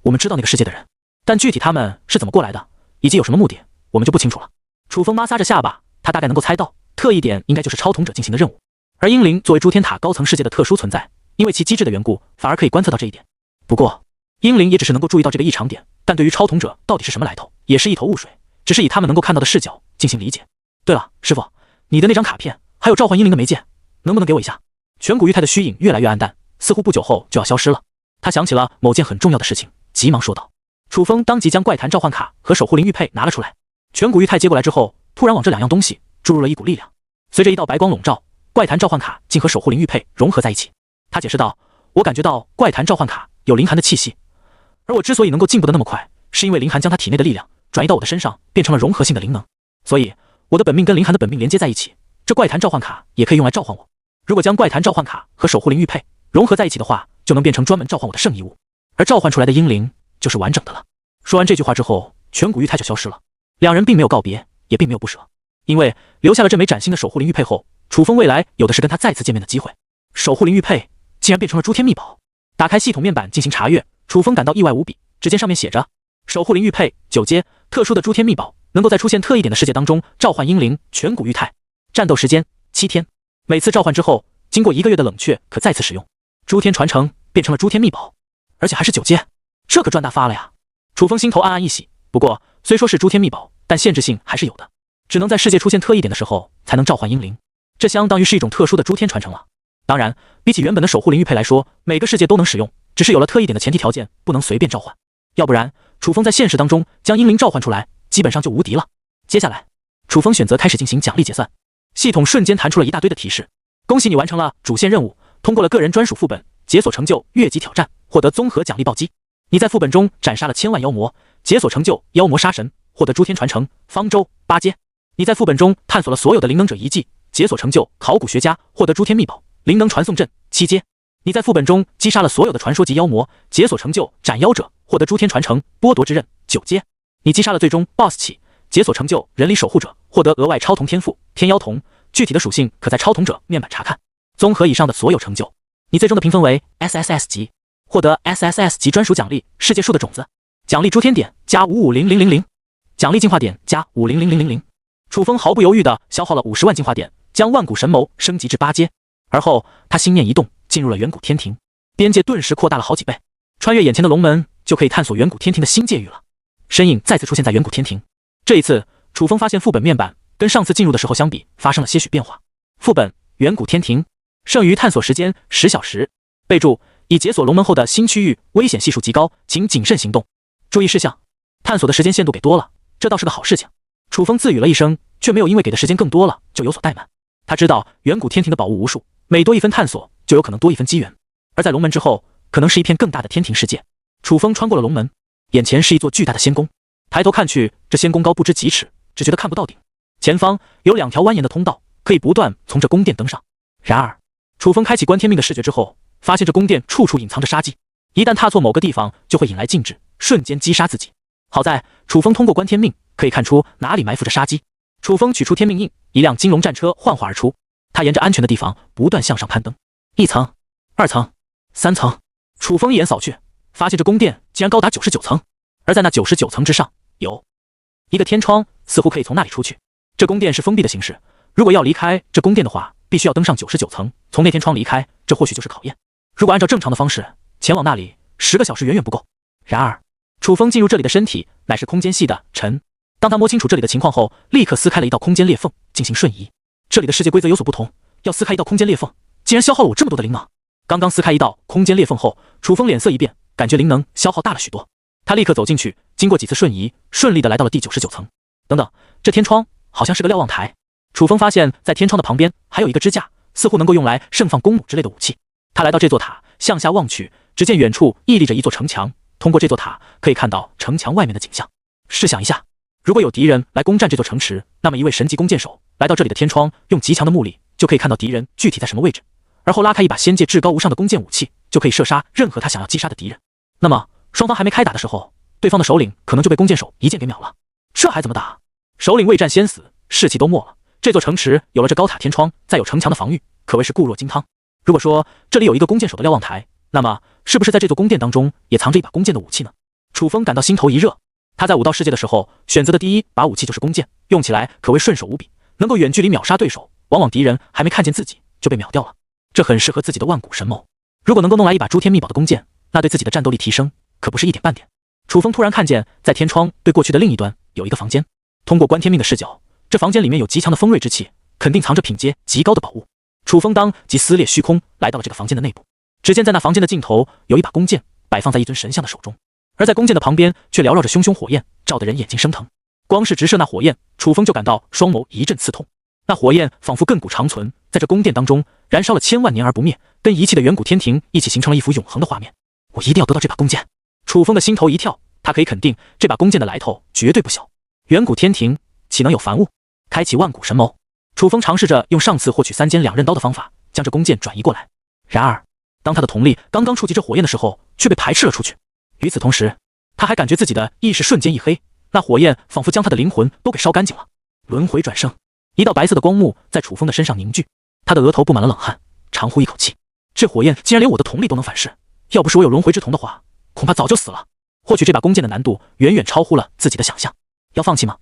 我们知道那个世界的人，但具体他们是怎么过来的，以及有什么目的，我们就不清楚了。”楚风摩挲着下巴，他大概能够猜到，特异点应该就是超统者进行的任务，而婴灵作为诸天塔高层世界的特殊存在，因为其机制的缘故，反而可以观测到这一点。不过，婴灵也只是能够注意到这个异常点，但对于超统者到底是什么来头，也是一头雾水，只是以他们能够看到的视角进行理解。对了，师傅，你的那张卡片还有召唤婴灵的媒介，能不能给我一下？颧骨玉太的虚影越来越暗淡，似乎不久后就要消失了。他想起了某件很重要的事情，急忙说道。楚风当即将怪谈召唤卡和守护灵玉佩拿了出来。颧骨玉太接过来之后，突然往这两样东西注入了一股力量，随着一道白光笼罩，怪谈召唤卡竟和守护灵玉佩融合在一起。他解释道：“我感觉到怪谈召唤卡有灵寒的气息，而我之所以能够进步的那么快，是因为灵寒将他体内的力量转移到我的身上，变成了融合性的灵能，所以我的本命跟灵寒的本命连接在一起。这怪谈召唤卡也可以用来召唤我。如果将怪谈召唤卡和守护灵玉佩融合在一起的话，就能变成专门召唤我的圣遗物，而召唤出来的婴灵就是完整的了。”说完这句话之后，颧骨玉太就消失了。两人并没有告别，也并没有不舍，因为留下了这枚崭新的守护灵玉佩后，楚风未来有的是跟他再次见面的机会。守护灵玉佩竟然变成了诸天秘宝。打开系统面板进行查阅，楚风感到意外无比。只见上面写着：守护灵玉佩9阶，特殊的诸天秘宝，能够在出现特异点的世界当中召唤婴灵颧骨玉太。战斗时间7天，每次召唤之后，经过1个月的冷却可再次使用。诸天传承变成了诸天秘宝，而且还是9阶，这可赚大发了呀！楚风心头暗暗一喜。不过虽说是诸天秘宝，但限制性还是有的，只能在世界出现特异点的时候才能召唤婴灵，这相当于是一种特殊的诸天传承了。当然，比起原本的守护灵玉佩来说，每个世界都能使用，只是有了特异点的前提条件，不能随便召唤，要不然楚风在现实当中将婴灵召唤出来，基本上就无敌了。接下来，楚风选择开始进行奖励结算，系统瞬间弹出了一大堆的提示：恭喜你完成了主线任务，通过了个人专属副本，解锁成就越级挑战，获得综合奖励暴击。你在副本中斩杀了1000万妖魔，解锁成就妖魔杀神，获得诸天传承方舟8阶。你在副本中探索了所有的灵能者遗迹，解锁成就考古学家，获得诸天秘宝灵能传送阵7阶。你在副本中击杀了所有的传说级妖魔，解锁成就斩妖者，获得诸天传承剥夺之刃9阶。你击杀了最终 BOSS 期，解锁成就人力守护者，获得额外超童天赋天妖童，具体的属性可在超童者面板查看。综合以上的所有成就，你最终的评分为 SSS 级，获得 SSS 级专属奖励世界树的种子，奖励诸天点加550000，奖励进化点加500000。楚风毫不犹豫地消耗了50万进化点，将万古神谋升级至8阶，而后他心念一动，进入了远古天庭，边界顿时扩大了好几倍，穿越眼前的龙门就可以探索远古天庭的新界域了。身影再次出现在远古天庭，这一次楚风发现副本面板跟上次进入的时候相比发生了些许变化。副本远古天庭，剩余探索时间10小时。备注：已解锁龙门后的新区域危险系数极高，请谨慎行动。注意事项：探索的时间限度给多了，这倒是个好事情。楚风自语了一声，却没有因为给的时间更多了就有所怠慢。他知道远古天庭的宝物无数，每多一分探索就有可能多一分机缘，而在龙门之后可能是一片更大的天庭世界。楚风穿过了龙门，眼前是一座巨大的仙宫，抬头看去，这仙宫高不知几尺，只觉得看不到顶。前方有2条蜿蜒的通道，可以不断从这宫殿登上。然而楚风开启观天命的视觉之后，发现这宫殿处处隐藏着杀机，一旦踏错某个地方就会引来禁制，瞬间击杀自己。好在楚风通过观天命可以看出哪里埋伏着杀机。楚风取出天命印，一辆金龙战车幻化而出，他沿着安全的地方不断向上攀登，1层、2层、3层，楚风一眼扫去，发现这宫殿竟然高达99层，而在那99层之上有一个天窗，似乎可以从那里出去。这宫殿是封闭的形式，如果要离开这宫殿的话，必须要登上99层，从那天窗离开，这或许就是考验。如果按照正常的方式前往那里，10个小时远远不够。然而，楚风进入这里的身体乃是空间系的尘，当他摸清楚这里的情况后，立刻撕开了一道空间裂缝，进行瞬移。这里的世界规则有所不同，要撕开一道空间裂缝，竟然消耗了我这么多的灵能。刚刚撕开一道空间裂缝后，楚风脸色一变，感觉灵能消耗大了许多。他立刻走进去，经过几次瞬移，顺利的来到了第99层。等等，这天窗好像是个瞭望台。楚风发现，在天窗的旁边还有一个支架，似乎能够用来盛放弓弩之类的武器。他来到这座塔，向下望去，只见远处屹立着一座城墙。通过这座塔，可以看到城墙外面的景象。试想一下，如果有敌人来攻占这座城池，那么一位神级弓箭手来到这里的天窗，用极强的目力就可以看到敌人具体在什么位置，而后拉开一把仙界至高无上的弓箭武器，就可以射杀任何他想要击杀的敌人。那么双方还没开打的时候，对方的首领可能就被弓箭手一箭给秒了。这还怎么打？首领未战先死，士气都没了。这座城池有了这高塔天窗，再有城墙的防御，可谓是固若金汤。如果说这里有一个弓箭手的瞭望台，那么是不是在这座宫殿当中也藏着一把弓箭的武器呢？楚风感到心头一热。他在武道世界的时候选择的第一把武器就是弓箭，用起来可谓顺手无比，能够远距离秒杀对手，往往敌人还没看见自己就被秒掉了。这很适合自己的万古神谋。如果能够弄来一把诸天秘宝的弓箭，那对自己的战斗力提升可不是一点半点。楚风突然看见，在天窗对过去的另一端有一个房间，通过观天命的视角，这房间里面有极强的锋锐之气，肯定藏着品阶极高的宝物。楚风当即撕裂虚空，来到了这个房间的内部。只见在那房间的尽头有一把弓箭摆放在一尊神像的手中，而在弓箭的旁边却缭绕着熊熊火焰，照得人眼睛生疼。光是直射那火焰，楚风就感到双眸一阵刺痛。那火焰仿佛亘古长存，在这宫殿当中燃烧了千万年而不灭，跟遗弃的远古天庭一起形成了一幅永恒的画面。我一定要得到这把弓箭。楚风的心头一跳，他可以肯定这把弓箭的来头绝对不小。远古天庭岂能有凡物？开启万古神谋。楚风尝试着用上次获取3尖2刃刀的方法将这弓箭转移过来，然而当他的瞳力刚刚触及这火焰的时候，却被排斥了出去。与此同时，他还感觉自己的意识瞬间一黑，那火焰仿佛将他的灵魂都给烧干净了。轮回转生，一道白色的光幕在楚风的身上凝聚，他的额头布满了冷汗，长呼一口气。这火焰竟然连我的瞳力都能反噬，要不是我有轮回之瞳的话，恐怕早就死了。获取这把弓箭的难度远远超乎了自己的想象。要放弃吗？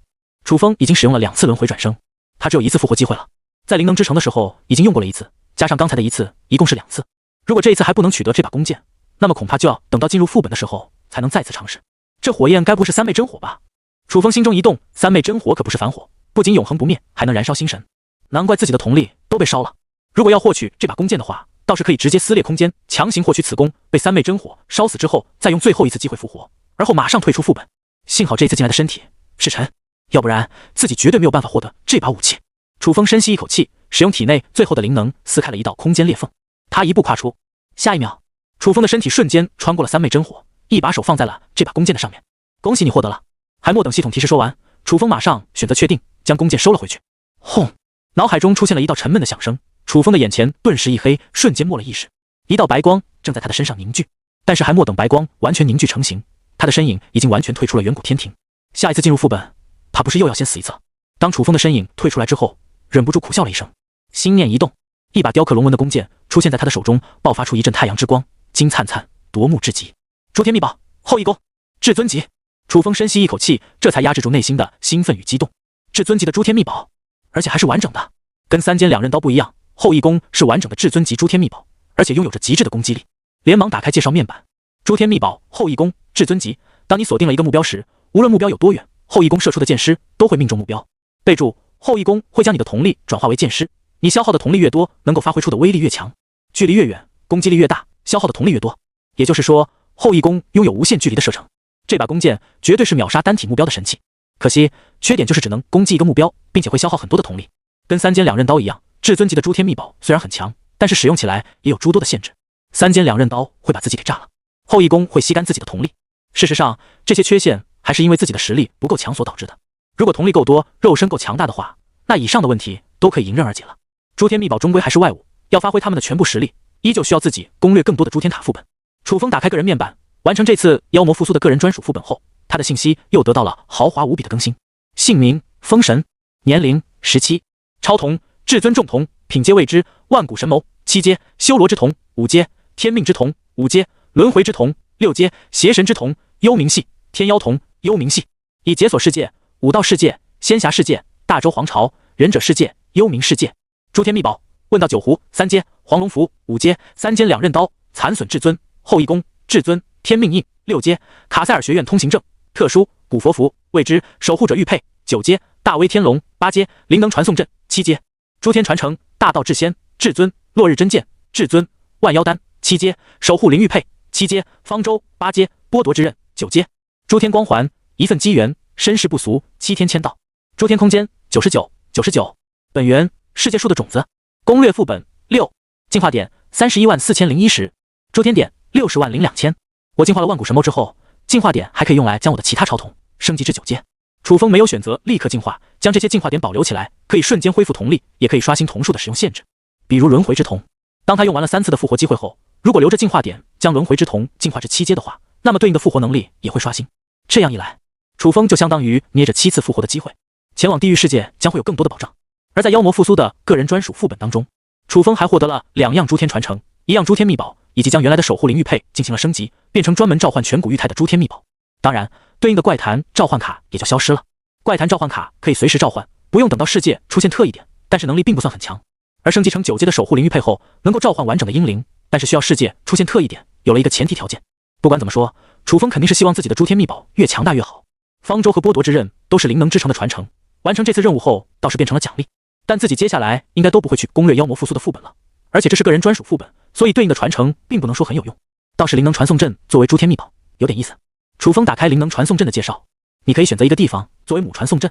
楚风已经使用了2次轮回转生，他只有1次复活机会了。在灵能之城的时候已经用过了1次，加上刚才的1次，一共是2次。如果这一次还不能取得这把弓箭，那么恐怕就要等到进入副本的时候才能再次尝试。这火焰该不是3昧真火吧？楚风心中一动，3昧真火可不是凡火，不仅永恒不灭，还能燃烧心神。难怪自己的瞳力都被烧了。如果要获取这把弓箭的话，倒是可以直接撕裂空间，强行获取此弓，被3昧真火烧死之后，再用最后1次机会复活，而后马上退出副本。幸好这次进来的身体是尘，要不然自己绝对没有办法获得这把武器。楚风深吸一口气，使用体内最后的灵能撕开了一道空间裂缝。他一步跨出，下一秒，楚风的身体瞬间穿过了3昧真火，一把手放在了这把弓箭的上面。恭喜你获得了。还莫等系统提示说完，楚风马上选择确定，将弓箭收了回去。轰！脑海中出现了一道沉闷的响声，楚风的眼前顿时一黑，瞬间没了意识。一道白光正在他的身上凝聚，但是还莫等白光完全凝聚成型，他的身影已经完全退出了远古天庭。下一次进入副本，怕不是又要先死一次。当楚风的身影退出来之后，忍不住苦笑了一声，心念一动，一把雕刻龙纹的弓箭出现在他的手中，爆发出一阵太阳之光，金灿灿，夺目至极。诸天秘宝后羿弓至尊级。楚风深吸一口气，这才压制住内心的兴奋与激动。至尊级的诸天秘宝，而且还是完整的，跟3尖2刃刀不一样，后羿弓是完整的至尊级诸天秘宝，而且拥有着极致的攻击力。连忙打开介绍面板，诸天秘宝后羿弓至尊级，当你锁定了一个目标时，无论目标有多远，后羿弓射出的箭矢都会命中目标。备注：后羿弓会将你的瞳力转化为箭矢，你消耗的瞳力越多，能够发挥出的威力越强，距离越远，攻击力越大，消耗的瞳力越多。也就是说，后羿弓拥有无限距离的射程。这把弓箭绝对是秒杀单体目标的神器，可惜缺点就是只能攻击一个目标，并且会消耗很多的瞳力。跟3尖2刃刀一样，至尊级的诸天秘宝虽然很强，但是使用起来也有诸多的限制。3尖2刃刀会把自己给炸了，后羿弓会吸干自己的瞳力。事实上，这些缺陷还是因为自己的实力不够强所导致的。如果瞳力够多，肉身够强大的话，那以上的问题都可以迎刃而解了。诸天秘宝终归还是外物，要发挥他们的全部实力，依旧需要自己攻略更多的诸天塔副本。楚风打开个人面板，完成这次妖魔复苏的个人专属副本后，他的信息又得到了豪华无比的更新。姓名：风神，年龄17，超瞳，至尊重瞳，品阶未知，万古神谋7阶，修罗之瞳5阶，天命之瞳5阶，轮回之瞳，六阶邪神之瞳，幽冥系，天妖瞳，幽冥系，以解锁世界、武道世界、仙侠世界、大周皇朝、忍者世界、幽冥世界。诸天秘宝，问道九湖，三阶黄龙符，五阶三尖两刃刀，残损至尊，后羿弓，至尊，天命印，六阶卡塞尔学院通行证，特殊古佛符，未知守护者玉佩，九阶大威天龙，八阶灵能传送阵，七阶诸天传承，大道至仙，至尊，落日真剑，至尊，万妖丹，七阶守护灵玉佩，七阶方舟，八阶剥夺之刃，九阶诸天光环，一份机缘，身世不俗，七天签到。诸天空间99，本源世界树的种子。攻略副本6，进化点31401010，诸天点60万02千。我进化了万古神猫之后，进化点还可以用来将我的其他超瞳升级至9阶。楚风没有选择立刻进化，将这些进化点保留起来，可以瞬间恢复瞳力，也可以刷新瞳数的使用限制。比如轮回之瞳，当他用完了3次的复活机会后，如果留着进化点将轮回之瞳进化至7阶的话，那么对应的复活能力也会刷新。这样一来，楚风就相当于捏着7次复活的机会，前往地狱世界将会有更多的保障。而在妖魔复苏的个人专属副本当中，楚风还获得了2样诸天传承、1样诸天秘宝，以及将原来的守护灵玉佩进行了升级，变成专门召唤全古玉态的诸天秘宝。当然，对应的怪谈召唤卡也就消失了。怪谈召唤卡可以随时召唤，不用等到世界出现特异点，但是能力并不算很强。而升级成9阶的守护灵玉佩后，能够召唤完整的英灵，但是需要世界出现特异点，有了一个前提条件。不管怎么说，楚风肯定是希望自己的诸天秘宝越强大越好。方舟和剥夺之刃都是灵能之城的传承，完成这次任务后倒是变成了奖励。但自己接下来应该都不会去攻略妖魔复苏的副本了，而且这是个人专属副本，所以对应的传承并不能说很有用。倒是灵能传送阵作为诸天秘宝有点意思。楚风打开灵能传送阵的介绍，你可以选择一个地方作为母传送阵，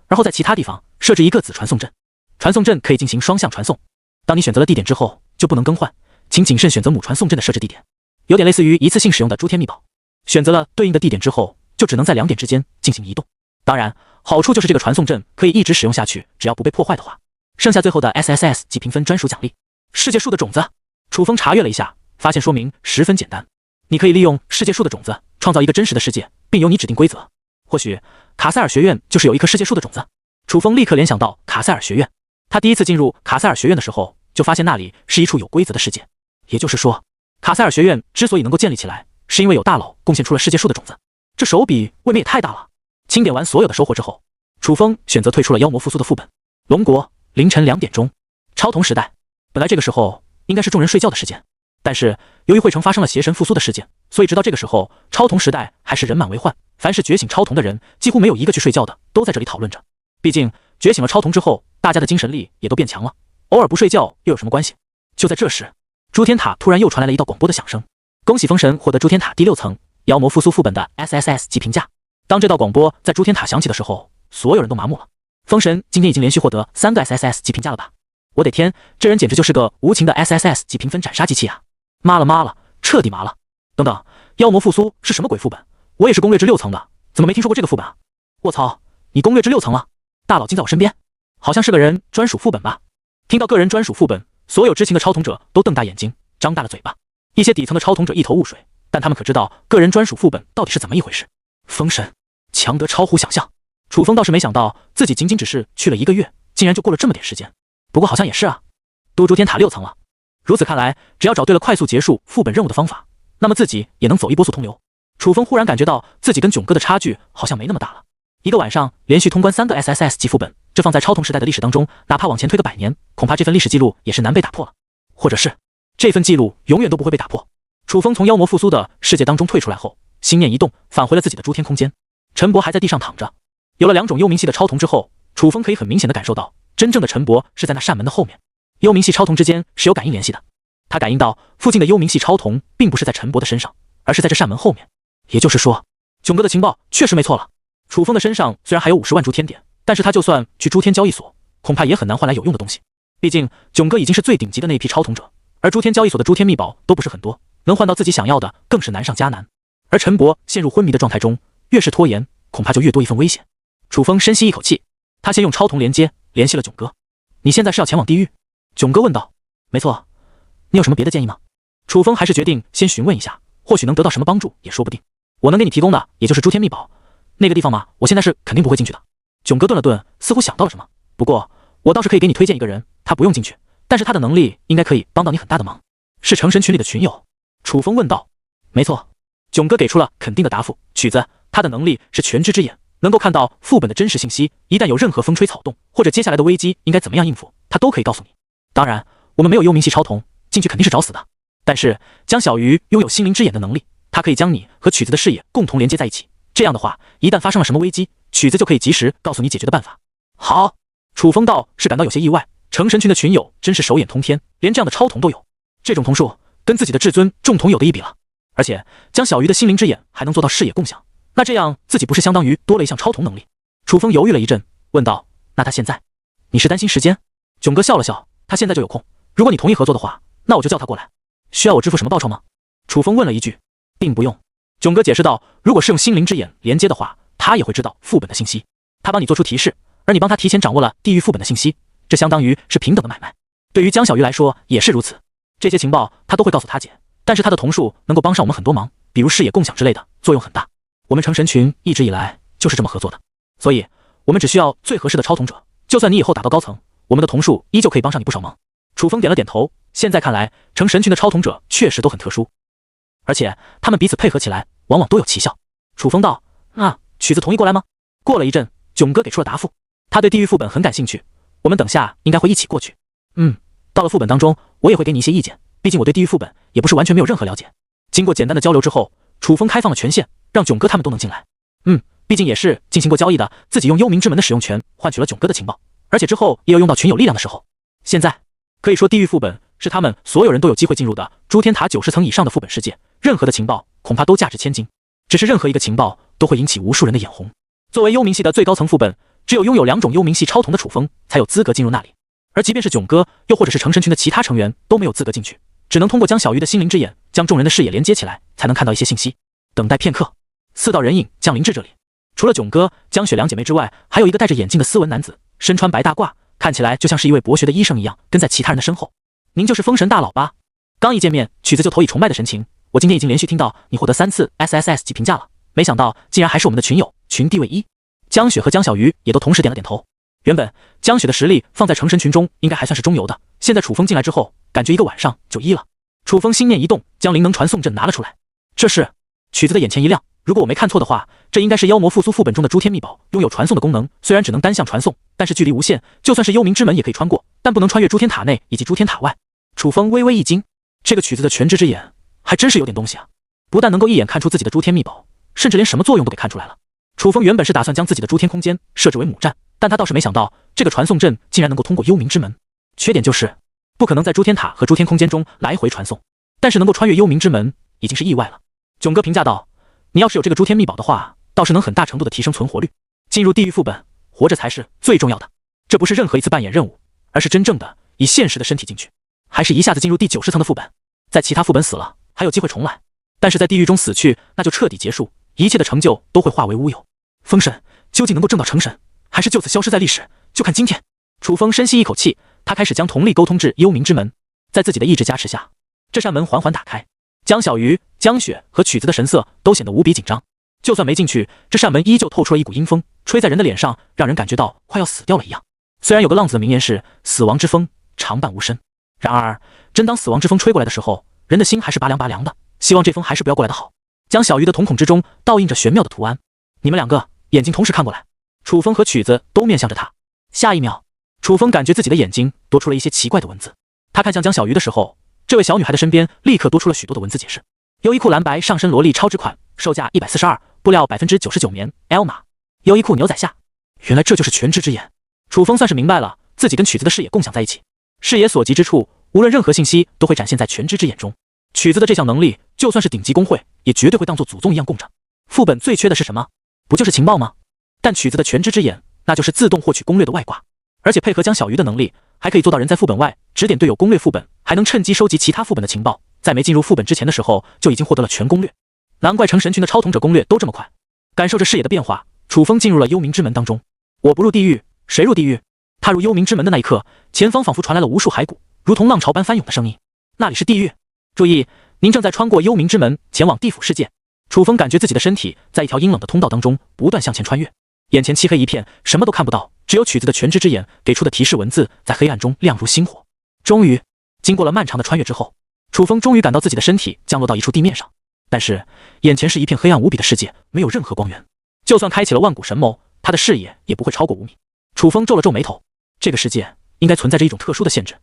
然后在其他地方设置一个子传送阵。传送阵可以进行双向传送，当你选择了地点之后就不能更换，请谨慎选择母传送阵的设置地点，有点类似于一次性使用的诸天秘宝。选择了对应的地点之后，就只能在2点之间进行移动。当然，好处就是这个传送阵可以一直使用下去，只要不被破坏的话。剩下最后的 SSS 级评分专属奖励，世界树的种子。楚风查阅了一下，发现说明十分简单，你可以利用世界树的种子创造一个真实的世界，并由你指定规则。或许卡塞尔学院就是有一颗世界树的种子。楚风立刻联想到卡塞尔学院，他第一次进入卡塞尔学院的时候，就发现那里是一处有规则的世界。也就是说，卡塞尔学院之所以能够建立起来，是因为有大佬贡献出了世界树的种子。这手笔未免也太大了。清点完所有的收获之后，楚风选择退出了妖魔复苏的副本。龙国凌晨2点钟，超童时代。本来这个时候应该是众人睡觉的时间，但是由于会城发生了邪神复苏的事件，所以直到这个时候，超童时代还是人满为患。凡是觉醒超童的人，几乎没有一个去睡觉的，都在这里讨论着。毕竟觉醒了超童之后，大家的精神力也都变强了，偶尔不睡觉又有什么关系？就在这时，诸天塔突然又传来了一道广播的响声：恭喜封神获得诸天塔第6层妖魔复苏副本的 SSS 级评价。当这道广播在诸天塔响起的时候，所有人都麻木了。封神今天已经连续获得3个 SSS 级评价了吧？我的天，这人简直就是个无情的 SSS 级评分斩杀机器啊！妈了，彻底麻了。等等，妖魔复苏是什么鬼副本？我也是攻略至6层的，怎么没听说过这个副本啊？卧槽，你攻略至6层了？大佬竟在我身边，好像是个人专属副本吧？听到个人专属副本，所有知情的超童者都瞪大眼睛，张大了嘴巴。一些底层的超童者一头雾水，但他们可知道个人专属副本到底是怎么一回事。封神强得超乎想象，楚风倒是没想到自己仅仅只是去了1个月，竟然就过了这么点时间。不过好像也是啊，都诸天塔6层了，如此看来，只要找对了快速结束副本任务的方法，那么自己也能走一波速通流。楚风忽然感觉到自己跟囧哥的差距好像没那么大了。一个晚上连续通关3个 SSS 级副本，这放在超童时代的历史当中，哪怕往前推个100年，恐怕这份历史记录也是难被打破了，或者是这份记录永远都不会被打破。楚风从妖魔复苏的世界当中退出来后，心念一动，返回了自己的诸天空间。陈伯还在地上躺着。有了2种幽冥系的超童之后，楚风可以很明显的感受到，真正的陈伯是在那扇门的后面。幽冥系超童之间是有感应联系的，他感应到附近的幽冥系超童并不是在陈伯的身上，而是在这扇门后面。也就是说，囧哥的情报确实没错了。楚风的身上虽然还有50万诸天点，但是他就算去诸天交易所，恐怕也很难换来有用的东西。毕竟囧哥已经是最顶级的那一批超童者，而诸天交易所的诸天秘宝都不是很多，能换到自己想要的更是难上加难。而陈伯陷入昏迷的状态中，越是拖延，恐怕就越多一份危险。楚风深吸一口气，他先用超童连接联系了囧哥。你现在是要前往地狱？囧哥问道。没错，你有什么别的建议吗？楚风还是决定先询问一下，或许能得到什么帮助也说不定。我能给你提供的也就是诸天秘宝，那个地方嘛，我现在是肯定不会进去的。囧哥顿了顿，似乎想到了什么。不过我倒是可以给你推荐一个人，他不用进去，但是他的能力应该可以帮到你很大的忙。是成神群里的群友？楚风问道。没错。囧哥给出了肯定的答复。曲子，他的能力是全知之眼，能够看到副本的真实信息，一旦有任何风吹草动，或者接下来的危机应该怎么样应付，他都可以告诉你。当然，我们没有幽冥系超瞳，进去肯定是找死的。但是江小鱼拥有心灵之眼的能力，他可以将你和曲子的视野共同连接在一起。这样的话，一旦发生了什么危机，曲子就可以及时告诉你解决的办法。好，楚风倒是感到有些意外，成神群的群友真是手眼通天，连这样的超瞳都有。这种瞳术跟自己的至尊众瞳有的一比了。而且江小鱼的心灵之眼还能做到视野共享，那这样自己不是相当于多了一项超瞳能力？楚风犹豫了一阵，问道：“那他现在？你是担心时间？”囧哥笑了笑，他现在就有空，如果你同意合作的话，那我就叫他过来。需要我支付什么报酬吗？楚风问了一句。并不用。囧哥解释道，如果是用心灵之眼连接的话，他也会知道副本的信息，他帮你做出提示，而你帮他提前掌握了地狱副本的信息，这相当于是平等的买卖。对于江小鱼来说也是如此，这些情报他都会告诉他姐，但是他的瞳术能够帮上我们很多忙，比如视野共享之类的，作用很大。我们成神群一直以来就是这么合作的，所以我们只需要最合适的超瞳者，就算你以后打到高层，我们的瞳术依旧可以帮上你不少忙。楚风点了点头，现在看来成神群的超瞳者确实都很特殊，而且他们彼此配合起来往往都有奇效。楚风道：“那曲子同意过来吗？”过了一阵，囧哥给出了答复，他对地狱副本很感兴趣，我们等下应该会一起过去。到了副本当中，我也会给你一些意见，毕竟我对地狱副本也不是完全没有任何了解。经过简单的交流之后，楚风开放了权限，让囧哥他们都能进来。毕竟也是进行过交易的，自己用幽冥之门的使用权换取了囧哥的情报，而且之后也有用到群友力量的时候。现在可以说地狱副本是他们所有人都有机会进入的诸天塔90层以上的副本世界，任何的情报恐怕都价值千金，只是任何一个情报都会引起无数人的眼红。作为幽冥系的最高层副本，只有拥有2种幽冥系超瞳的楚风才有资格进入那里，而即便是囧哥又或者是成神群的其他成员都没有资格进去，只能通过江小鱼的心灵之眼将众人的视野连接起来，才能看到一些信息。等待片刻，4道人影降临至这里，除了囧哥、江雪2姐妹之外，还有一个戴着眼镜的斯文男子，身穿白大褂，看起来就像是一位博学的医生一样，跟在其他人的身后。您就是封神大佬吧？刚一见面，曲子就投以崇拜的神情。我今天已经连续听到你获得3次 SSS 级评价了，没想到竟然还是我们的群友，群地位1。江雪和江小鱼也都同时点了点头。原本江雪的实力放在成神群中应该还算是中游的，现在楚风进来之后，感觉一个晚上就1了。楚风心念一动，将灵能传送阵拿了出来。这是曲子的眼前一亮，如果我没看错的话，这应该是妖魔复苏副本中的诸天秘宝，拥有传送的功能，虽然只能单向传送，但是距离无限，就算是幽冥之门也可以穿过，但不能穿越诸天塔内以及诸天塔外。楚风微微一惊，这个曲子的全知之眼还真是有点东西啊，不但能够一眼看出自己的诸天秘宝，甚至连什么作用都给看出来了。楚风原本是打算将自己的诸天空间设置为母站，但他倒是没想到这个传送阵竟然能够通过幽冥之门。缺点就是不可能在诸天塔和诸天空间中来回传送，但是能够穿越幽冥之门已经是意外了。囧哥评价道：“你要是有这个诸天秘宝的话，倒是能很大程度的提升存活率。进入地狱副本，活着才是最重要的。这不是任何一次扮演任务，而是真正的以现实的身体进去。还是一下子进入第90层的副本，在其他副本死了还有机会重来，但是在地狱中死去，那就彻底结束，一切的成就都会化为乌有。封神究竟能够挣到成神，还是就此消失在历史，就看今天。”楚风深吸一口气，他开始将瞳力沟通至幽冥之门，在自己的意志加持下，这扇门缓缓打开。江小鱼、江雪和曲子的神色都显得无比紧张，就算没进去，这扇门依旧透出了一股阴风，吹在人的脸上，让人感觉到快要死掉了一样。虽然有个浪子的名言是死亡之风常伴无声，然而真当死亡之风吹过来的时候，人的心还是拔凉拔凉的，希望这风还是不要过来的好。江小鱼的瞳孔之中倒映着玄妙的图案，你们2个眼睛同时看过来。楚风和曲子都面向着他，下一秒楚风感觉自己的眼睛多出了一些奇怪的文字，他看向江小鱼的时候，这位小女孩的身边立刻多出了许多的文字解释。优衣库蓝白上身萝莉超值款，售价142，布料99%棉 L 码，优衣库牛仔下。原来这就是全知之眼。楚风算是明白了，自己跟曲子的视野共享在一起，视野所及之处，无论任何信息都会展现在全知之眼中。曲子的这项能力就算是顶级公会也绝对会当做祖宗一样供着。副本最缺的是什么？不就是情报吗？但曲子的全知之眼那就是自动获取攻略的外挂，而且配合江小鱼的能力，还可以做到人在副本外指点队友攻略副本，还能趁机收集其他副本的情报，在没进入副本之前的时候就已经获得了全攻略。难怪成神群的超瞳者攻略都这么快。感受着视野的变化，楚风进入了幽冥之门当中。我不入地狱，谁入地狱？踏入幽冥之门的那一刻，前方仿佛传来了无数骸骨，如同浪潮般翻涌的声音。那里是地狱。注意，您正在穿过幽冥之门，前往地府世界。楚风感觉自己的身体在一条阴冷的通道当中不断向前穿越，眼前漆黑一片，什么都看不到，只有曲子的全知之眼给出的提示文字在黑暗中亮如星火。终于，经过了漫长的穿越之后，楚风终于感到自己的身体降落到一处地面上。但是眼前是一片黑暗无比的世界，没有任何光源。就算开启了万古神眸，他的视野也不会超过5米。楚风皱了皱眉头，这个世界应该存在着一种特殊的限制，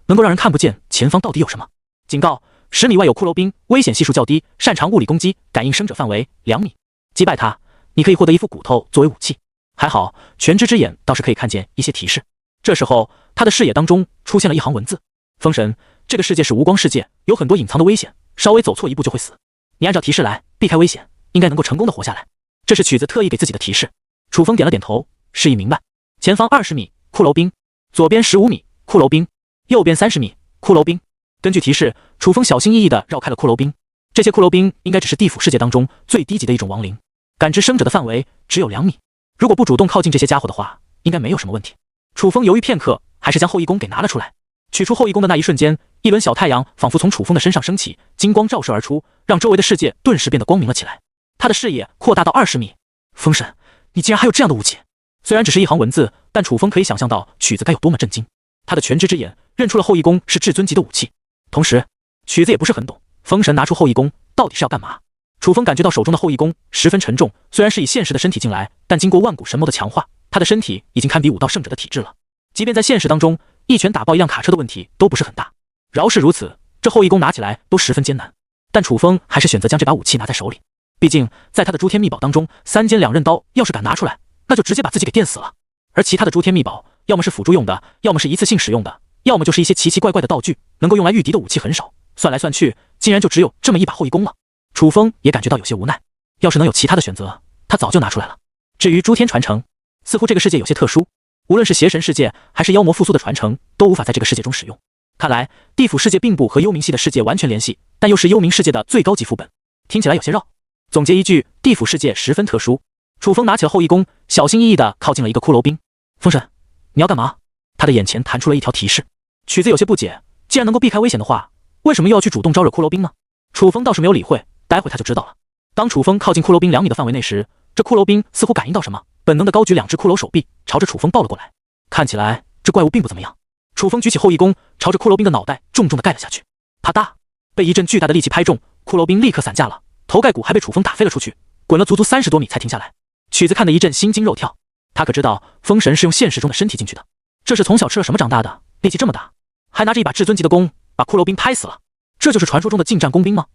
能够让人看不见前方到底有什么。警告：10米外有骷髅兵，危险系数较低，擅长物理攻击，感应生者范围2米。击败他，你可以获得一副骨头作为武器。还好，全知之眼倒是可以看见一些提示。这时候，他的视野当中出现了一行文字：风神，这个世界是无光世界，有很多隐藏的危险，稍微走错一步就会死。你按照提示来，避开危险，应该能够成功的活下来。这是曲子特意给自己的提示。楚风点了点头，示意明白。前方20米，骷髅兵；左边15米，骷髅兵；右边30米，骷髅兵。根据提示，楚风小心翼翼地绕开了骷髅兵。这些骷髅兵应该只是地府世界当中最低级的一种亡灵，感知生者的范围只有2米。如果不主动靠近这些家伙的话，应该没有什么问题。楚风犹豫片刻，还是将后羿弓给拿了出来。取出后羿弓的那一瞬间，一轮小太阳仿佛从楚风的身上升起，金光照射而出，让周围的世界顿时变得光明了起来。他的视野扩大到20米。风神，你竟然还有这样的武器！虽然只是一行文字，但楚风可以想象到曲子该有多么震惊。他的全知之眼认出了后羿弓是至尊级的武器，同时曲子也不是很懂，风神拿出后羿弓到底是要干嘛？楚风感觉到手中的后羿弓十分沉重，虽然是以现实的身体进来，但经过万古神眸的强化，他的身体已经堪比武道圣者的体质了。即便在现实当中，一拳打爆一辆卡车的问题都不是很大。饶是如此，这后羿弓拿起来都十分艰难。但楚风还是选择将这把武器拿在手里，毕竟在他的诸天秘宝当中，3尖2刃刀要是敢拿出来，那就直接把自己给电死了。而其他的诸天秘宝，要么是辅助用的，要么是一次性使用的，要么就是一些奇奇怪怪的道具，能够用来御敌的武器很少。算来算去，竟然就只有这么一把后羿弓了。楚风也感觉到有些无奈，要是能有其他的选择，他早就拿出来了。至于诸天传承，似乎这个世界有些特殊，无论是邪神世界还是妖魔复苏的传承，都无法在这个世界中使用。看来地府世界并不和幽冥系的世界完全联系，但又是幽冥世界的最高级副本，听起来有些绕。总结一句，地府世界十分特殊。楚风拿起了后羿弓，小心翼翼地靠近了一个骷髅兵。风神，你要干嘛？他的眼前弹出了一条提示。曲子有些不解，既然能够避开危险的话，为什么又要去主动招惹骷髅兵呢？楚风倒是没有理会，待会他就知道了。当楚风靠近骷髅兵2米的范围内时，这骷髅兵似乎感应到什么，本能的高举2只骷髅手臂，朝着楚风抱了过来。看起来这怪物并不怎么样。楚风举起后羿弓，朝着骷髅兵的脑袋重重的盖了下去。啪嗒，被一阵巨大的力气拍中，骷髅兵立刻散架了，头盖骨还被楚风打飞了出去，滚了足足30多米才停下来。曲子看得一阵心惊肉跳，他可知道风神是用现实中的身体进去的，这是从小吃了什么长大的，力气这么大，还拿着一把至尊级的弓把骷髅兵拍死了。这就是传说中的近战工兵吗？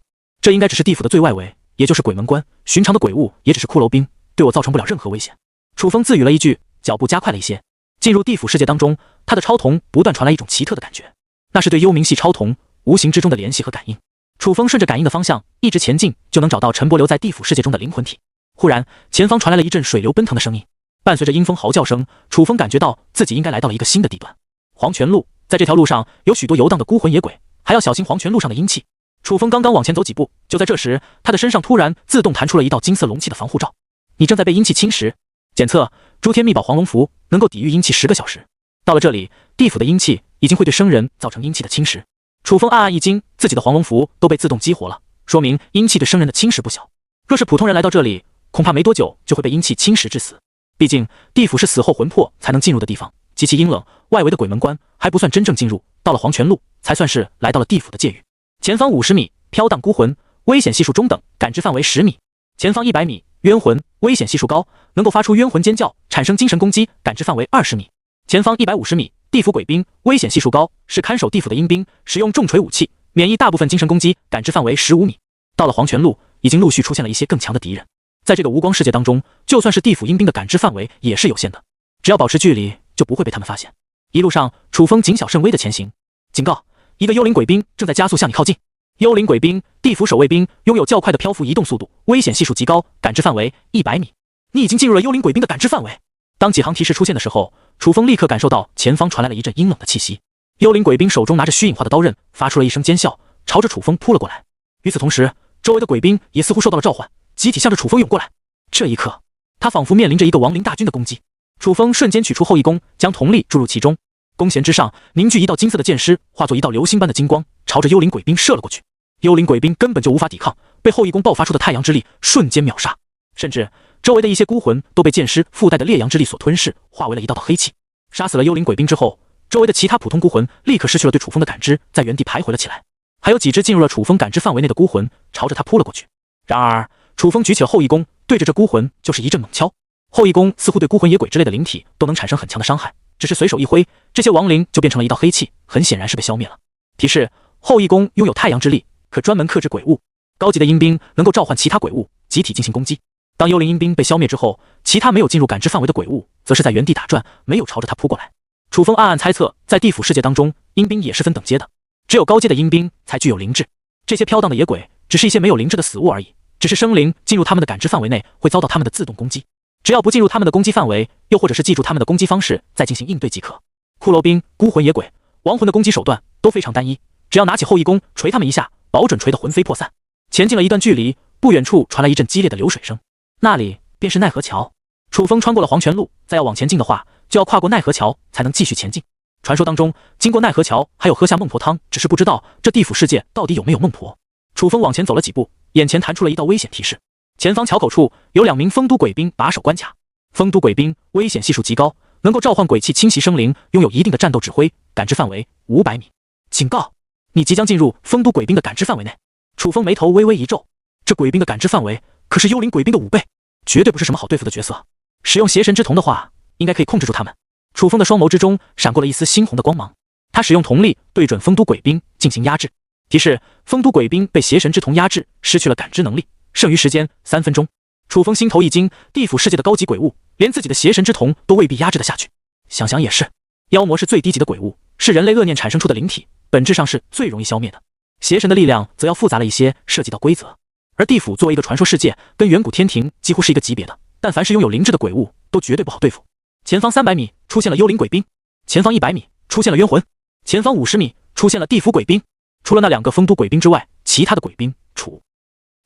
这应该只是地府的最外围，也就是鬼门关，寻常的鬼物也只是骷髅兵，对我造成不了任何危险。楚风自语了一句，脚步加快了一些。进入地府世界当中，他的超瞳不断传来一种奇特的感觉，那是对幽冥系超瞳无形之中的联系和感应。楚风顺着感应的方向一直前进，就能找到陈柏留在地府世界中的灵魂体。忽然，前方传来了一阵水流奔腾的声音，伴随着阴风嚎叫声，楚风感觉到自己应该来到了一个新的地段——黄泉路。在这条路上有许多游荡的孤魂野鬼，还要小心黄泉路上的阴气。楚风刚刚往前走几步，就在这时，他的身上突然自动弹出了一道金色龙气的防护罩。你正在被阴气侵蚀，检测诸天秘宝黄龙符能够抵御阴气10个小时。到了这里，地府的阴气已经会对生人造成阴气的侵蚀。楚风暗暗一惊，自己的黄龙符都被自动激活了，说明阴气对生人的侵蚀不小。若是普通人来到这里，恐怕没多久就会被阴气侵蚀致死。毕竟地府是死后魂魄才能进入的地方，极其阴冷，外围的鬼门关还不算真正进入，到了黄泉路才算是来到了地府的界域。前方50米，飘荡孤魂，危险系数中等，感知范围10米。前方100米，冤魂，危险系数高，能够发出冤魂尖叫，产生精神攻击，感知范围20米。前方150米，地府鬼兵，危险系数高，是看守地府的阴兵，使用重锤武器，免疫大部分精神攻击，感知范围15米。到了黄泉路，已经陆续出现了一些更强的敌人。在这个无光世界当中，就算是地府阴兵的感知范围也是有限的，只要保持距离，就不会被他们发现。一路上，楚风谨小慎微的前行。警告，一个幽灵鬼兵正在加速向你靠近。幽灵鬼兵，地府守卫兵，拥有较快的漂浮移动速度，危险系数极高，感知范围100米。你已经进入了幽灵鬼兵的感知范围。当几行提示出现的时候，楚风立刻感受到前方传来了一阵阴冷的气息。幽灵鬼兵手中拿着虚影化的刀刃，发出了一声尖啸，朝着楚风扑了过来。与此同时，周围的鬼兵也似乎受到了召唤，集体向着楚风涌过来。这一刻，他仿佛面临着一个亡灵大军的攻击。楚风瞬间取出后羿弓，将瞳力注入其中，弓弦之上凝聚一道金色的箭矢，化作一道流星般的金光，朝着幽灵鬼兵射了过去。幽灵鬼兵根本就无法抵抗，被后羿弓爆发出的太阳之力瞬间秒杀，甚至周围的一些孤魂都被箭矢附带的烈阳之力所吞噬，化为了一道道黑气。杀死了幽灵鬼兵之后，周围的其他普通孤魂立刻失去了对楚风的感知，在原地徘徊了起来。还有几只进入了楚风感知范围内的孤魂，朝着他扑了过去。然而，楚风举起了后羿弓，对着这孤魂就是一阵猛敲。后羿弓似乎对孤魂野鬼之类的灵体都能产生很强的伤害，只是随手一挥，这些亡灵就变成了一道黑气，很显然是被消灭了。提示：后羿弓拥有太阳之力，可专门克制鬼物。高级的阴兵能够召唤其他鬼物，集体进行攻击。当幽灵阴兵被消灭之后，其他没有进入感知范围的鬼物，则是在原地打转，没有朝着他扑过来。楚风暗暗猜测，在地府世界当中，阴兵也是分等阶的，只有高阶的阴兵才具有灵智。这些飘荡的野鬼只是一些没有灵智的死物而已，只是生灵进入他们的感知范围内，会遭到他们的自动攻击。只要不进入他们的攻击范围，又或者是记住他们的攻击方式，再进行应对即可。骷髅兵、孤魂野鬼、亡魂的攻击手段都非常单一，只要拿起后羿弓锤他们一下，保准锤得魂飞魄散。前进了一段距离，不远处传来一阵激烈的流水声，那里便是奈何桥。楚风穿过了黄泉路，再要往前进的话，就要跨过奈何桥才能继续前进。传说当中，经过奈何桥还有喝下孟婆汤，只是不知道这地府世界到底有没有孟婆。楚风往前走了几步，眼前弹出了一道危险提示：前方桥口处有2名丰都鬼兵把守关卡。丰都鬼兵危险系数极高，能够召唤鬼气侵袭生灵，拥有一定的战斗指挥，感知范围500米。警告：你即将进入丰都鬼兵的感知范围内。楚风眉头微微一皱，这鬼兵的感知范围可是幽灵鬼兵的5倍，绝对不是什么好对付的角色。使用邪神之瞳的话，应该可以控制住他们。楚风的双眸之中闪过了一丝猩红的光芒，他使用瞳力对准丰都鬼兵进行压制。提示：丰都鬼兵被邪神之瞳压制，失去了感知能力，剩余时间3分钟。楚风心头一惊，地府世界的高级鬼物，连自己的邪神之瞳都未必压制得下去。想想也是，妖魔是最低级的鬼物，是人类恶念产生出的灵体，本质上是最容易消灭的。邪神的力量则要复杂了一些，涉及到规则。而地府作为一个传说世界，跟远古天庭几乎是一个级别的，但凡是拥有灵智的鬼物，都绝对不好对付。前方300米出现了幽灵鬼兵，前方100米出现了冤魂，前方50米出现了地府鬼兵。除了那2个丰都鬼兵之外，其他的鬼兵楚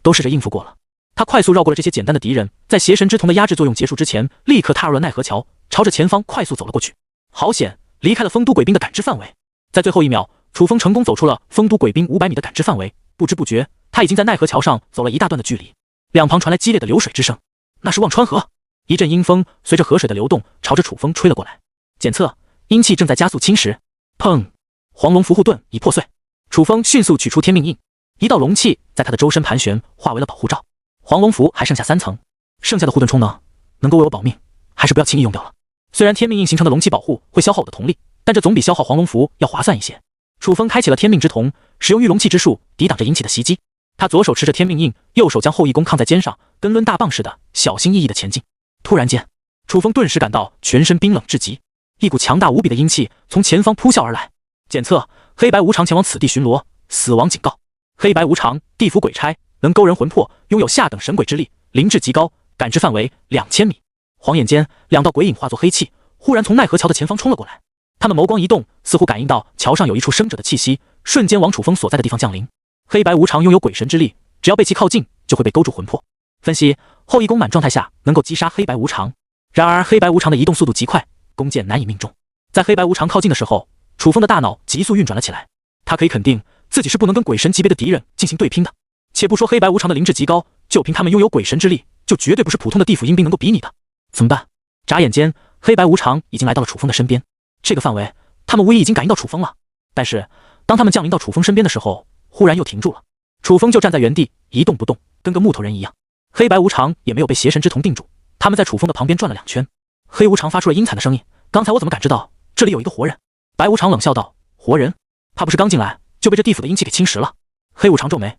都试着应付过了。他快速绕过了这些简单的敌人，在邪神之瞳的压制作用结束之前，立刻踏入了奈何桥，朝着前方快速走了过去。好险，离开了丰都鬼兵的感知范围。在最后一秒，楚风成功走出了丰都鬼兵500米的感知范围，不知不觉他已经在奈何桥上走了一大段的距离。两旁传来激烈的流水之声，那是忘川河。一阵阴风随着河水的流动朝着楚风吹了过来。检测阴气正在加速侵蚀。砰！黄龙伏护盾已破碎。楚风迅速取出天命印，一道龙气在他的周身盘旋，化为了保护罩。黄龙符还剩下3层，剩下的护盾充能能够为我保命，还是不要轻易用掉了。虽然天命印形成的龙气保护会消耗我的瞳力，但这总比消耗黄龙符要划算一些。楚风开启了天命之瞳，使用御龙气之术抵挡着阴气的袭击。他左手持着天命印，右手将后羿弓扛在肩上，跟抡大棒似的，小心翼翼地前进。突然间，楚风顿时感到全身冰冷至极，一股强大无比的阴气从前方扑啸而来。检测黑白无常前往此地巡逻，死亡警告。黑白无常，地府鬼差，能勾人魂魄，拥有下等神鬼之力，灵智极高，感知范围2000米。晃眼间，2道鬼影化作黑气，忽然从奈何桥的前方冲了过来。他们眸光一动，似乎感应到桥上有一处生者的气息，瞬间往楚风所在的地方降临。黑白无常拥有鬼神之力，只要被其靠近，就会被勾住魂魄。分析：后羿弓满状态下能够击杀黑白无常，然而黑白无常的移动速度极快，弓箭难以命中。在黑白无常靠近的时候，楚风的大脑急速运转了起来。他可以肯定自己是不能跟鬼神级别的敌人进行对拼的。且不说黑白无常的灵智极高，就凭他们拥有鬼神之力，就绝对不是普通的地府阴兵能够比拟的。怎么办？眨眼间，黑白无常已经来到了楚风的身边。这个范围，他们无疑已经感应到楚风了。但是，当他们降临到楚风身边的时候，忽然又停住了。楚风就站在原地一动不动，跟个木头人一样。黑白无常也没有被邪神之瞳定住，他们在楚风的旁边转了2圈。黑无常发出了阴惨的声音：“刚才我怎么感知到这里有一个活人？”白无常冷笑道：“活人？怕不是刚进来就被这地府的阴气给侵蚀了？”黑无常皱眉：“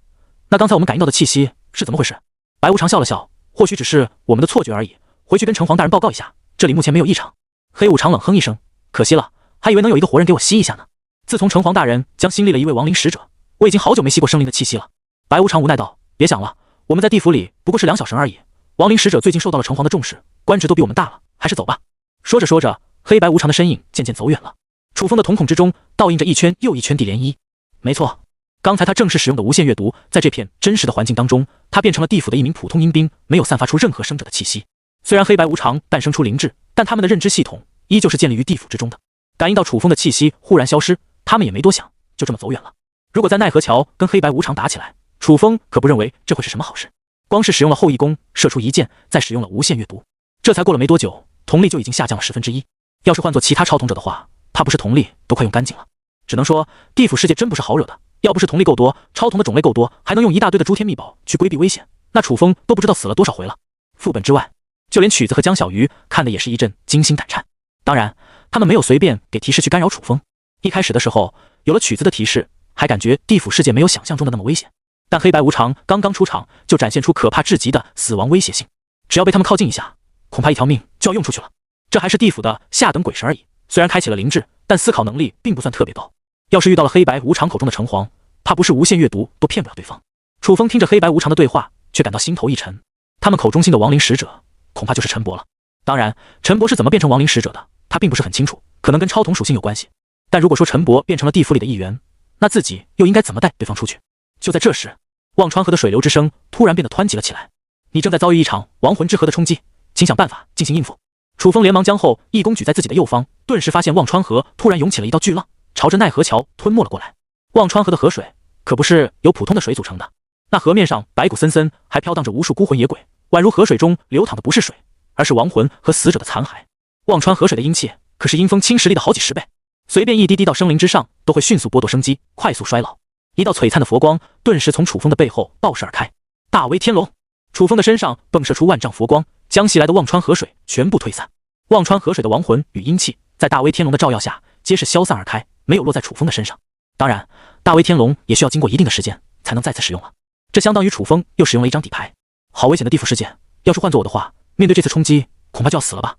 那刚才我们感应到的气息是怎么回事？”白无常笑了笑：“或许只是我们的错觉而已，回去跟城隍大人报告一下，这里目前没有异常。”黑无常冷哼一声：“可惜了，还以为能有一个活人给我吸一下呢。自从城隍大人将新立了一位亡灵使者，我已经好久没吸过生灵的气息了。”白无常无奈道：“别想了，我们在地府里不过是2小神而已。亡灵使者最近受到了城隍的重视，官职都比我们大了，还是走吧。”说着说着，黑白无常的身影渐渐走远了。楚风的瞳孔之中倒映着一圈又一圈地涟漪。没错，刚才他正式使用的无限阅读，在这片真实的环境当中，他变成了地府的一名普通阴兵，没有散发出任何生者的气息。虽然黑白无常诞生出灵智，但他们的认知系统依旧是建立于地府之中的。感应到楚风的气息忽然消失，他们也没多想，就这么走远了。如果在奈何桥跟黑白无常打起来，楚风可不认为这会是什么好事。光是使用了后羿弓射出一箭，再使用了无限阅读，这才过了没多久，瞳力就已经下降了1/10。要是换做其他超瞳者的话，怕不是瞳力都快用干净了。只能说地府世界真不是好惹的，要不是瞳力够多，超瞳的种类够多，还能用一大堆的诸天秘宝去规避危险，那楚风都不知道死了多少回了。副本之外，就连曲子和江小鱼看的也是一阵惊心胆颤。当然，他们没有随便给提示去干扰楚风。一开始的时候，有了曲子的提示，还感觉地府世界没有想象中的那么危险。但黑白无常刚刚出场，就展现出可怕至极的死亡威胁性。只要被他们靠近一下，恐怕一条命就要用出去了。这还是地府的下等鬼神而已，虽然开启了灵智，但思考能力并不算特别高。要是遇到了黑白无常口中的城隍，怕不是无限阅读都骗不了对方。楚风听着黑白无常的对话，却感到心头一沉。他们口中信的亡灵使者，恐怕就是陈伯了。当然，陈伯是怎么变成亡灵使者的，他并不是很清楚，可能跟超同属性有关系。但如果说陈伯变成了地府里的一员，那自己又应该怎么带对方出去？就在这时，忘川河的水流之声突然变得湍急了起来。你正在遭遇一场亡魂之河的冲击，请想办法进行应付。楚风连忙将后一弓举在自己的右方，顿时发现忘川河突然涌起了一道巨浪，朝着奈何桥吞没了过来。忘川河的河水可不是由普通的水组成的，那河面上白骨森森，还飘荡着无数孤魂野鬼，宛如河水中流淌的不是水，而是亡魂和死者的残骸。忘川河水的阴气可是阴风侵蚀力的好几十倍，随便一滴滴到生灵之上，都会迅速剥夺生机，快速衰老。一道璀璨的佛光顿时从楚风的背后爆射而开，大威天龙！楚风的身上迸射出万丈佛光，将袭来的忘川河水全部推散。忘川河水的亡魂与阴气在大威天龙的照耀下，皆是消散而开，没有落在楚风的身上。当然，大威天龙也需要经过一定的时间才能再次使用了。这相当于楚风又使用了一张底牌。好危险的地府世界，要是换做我的话，面对这次冲击，恐怕就要死了吧。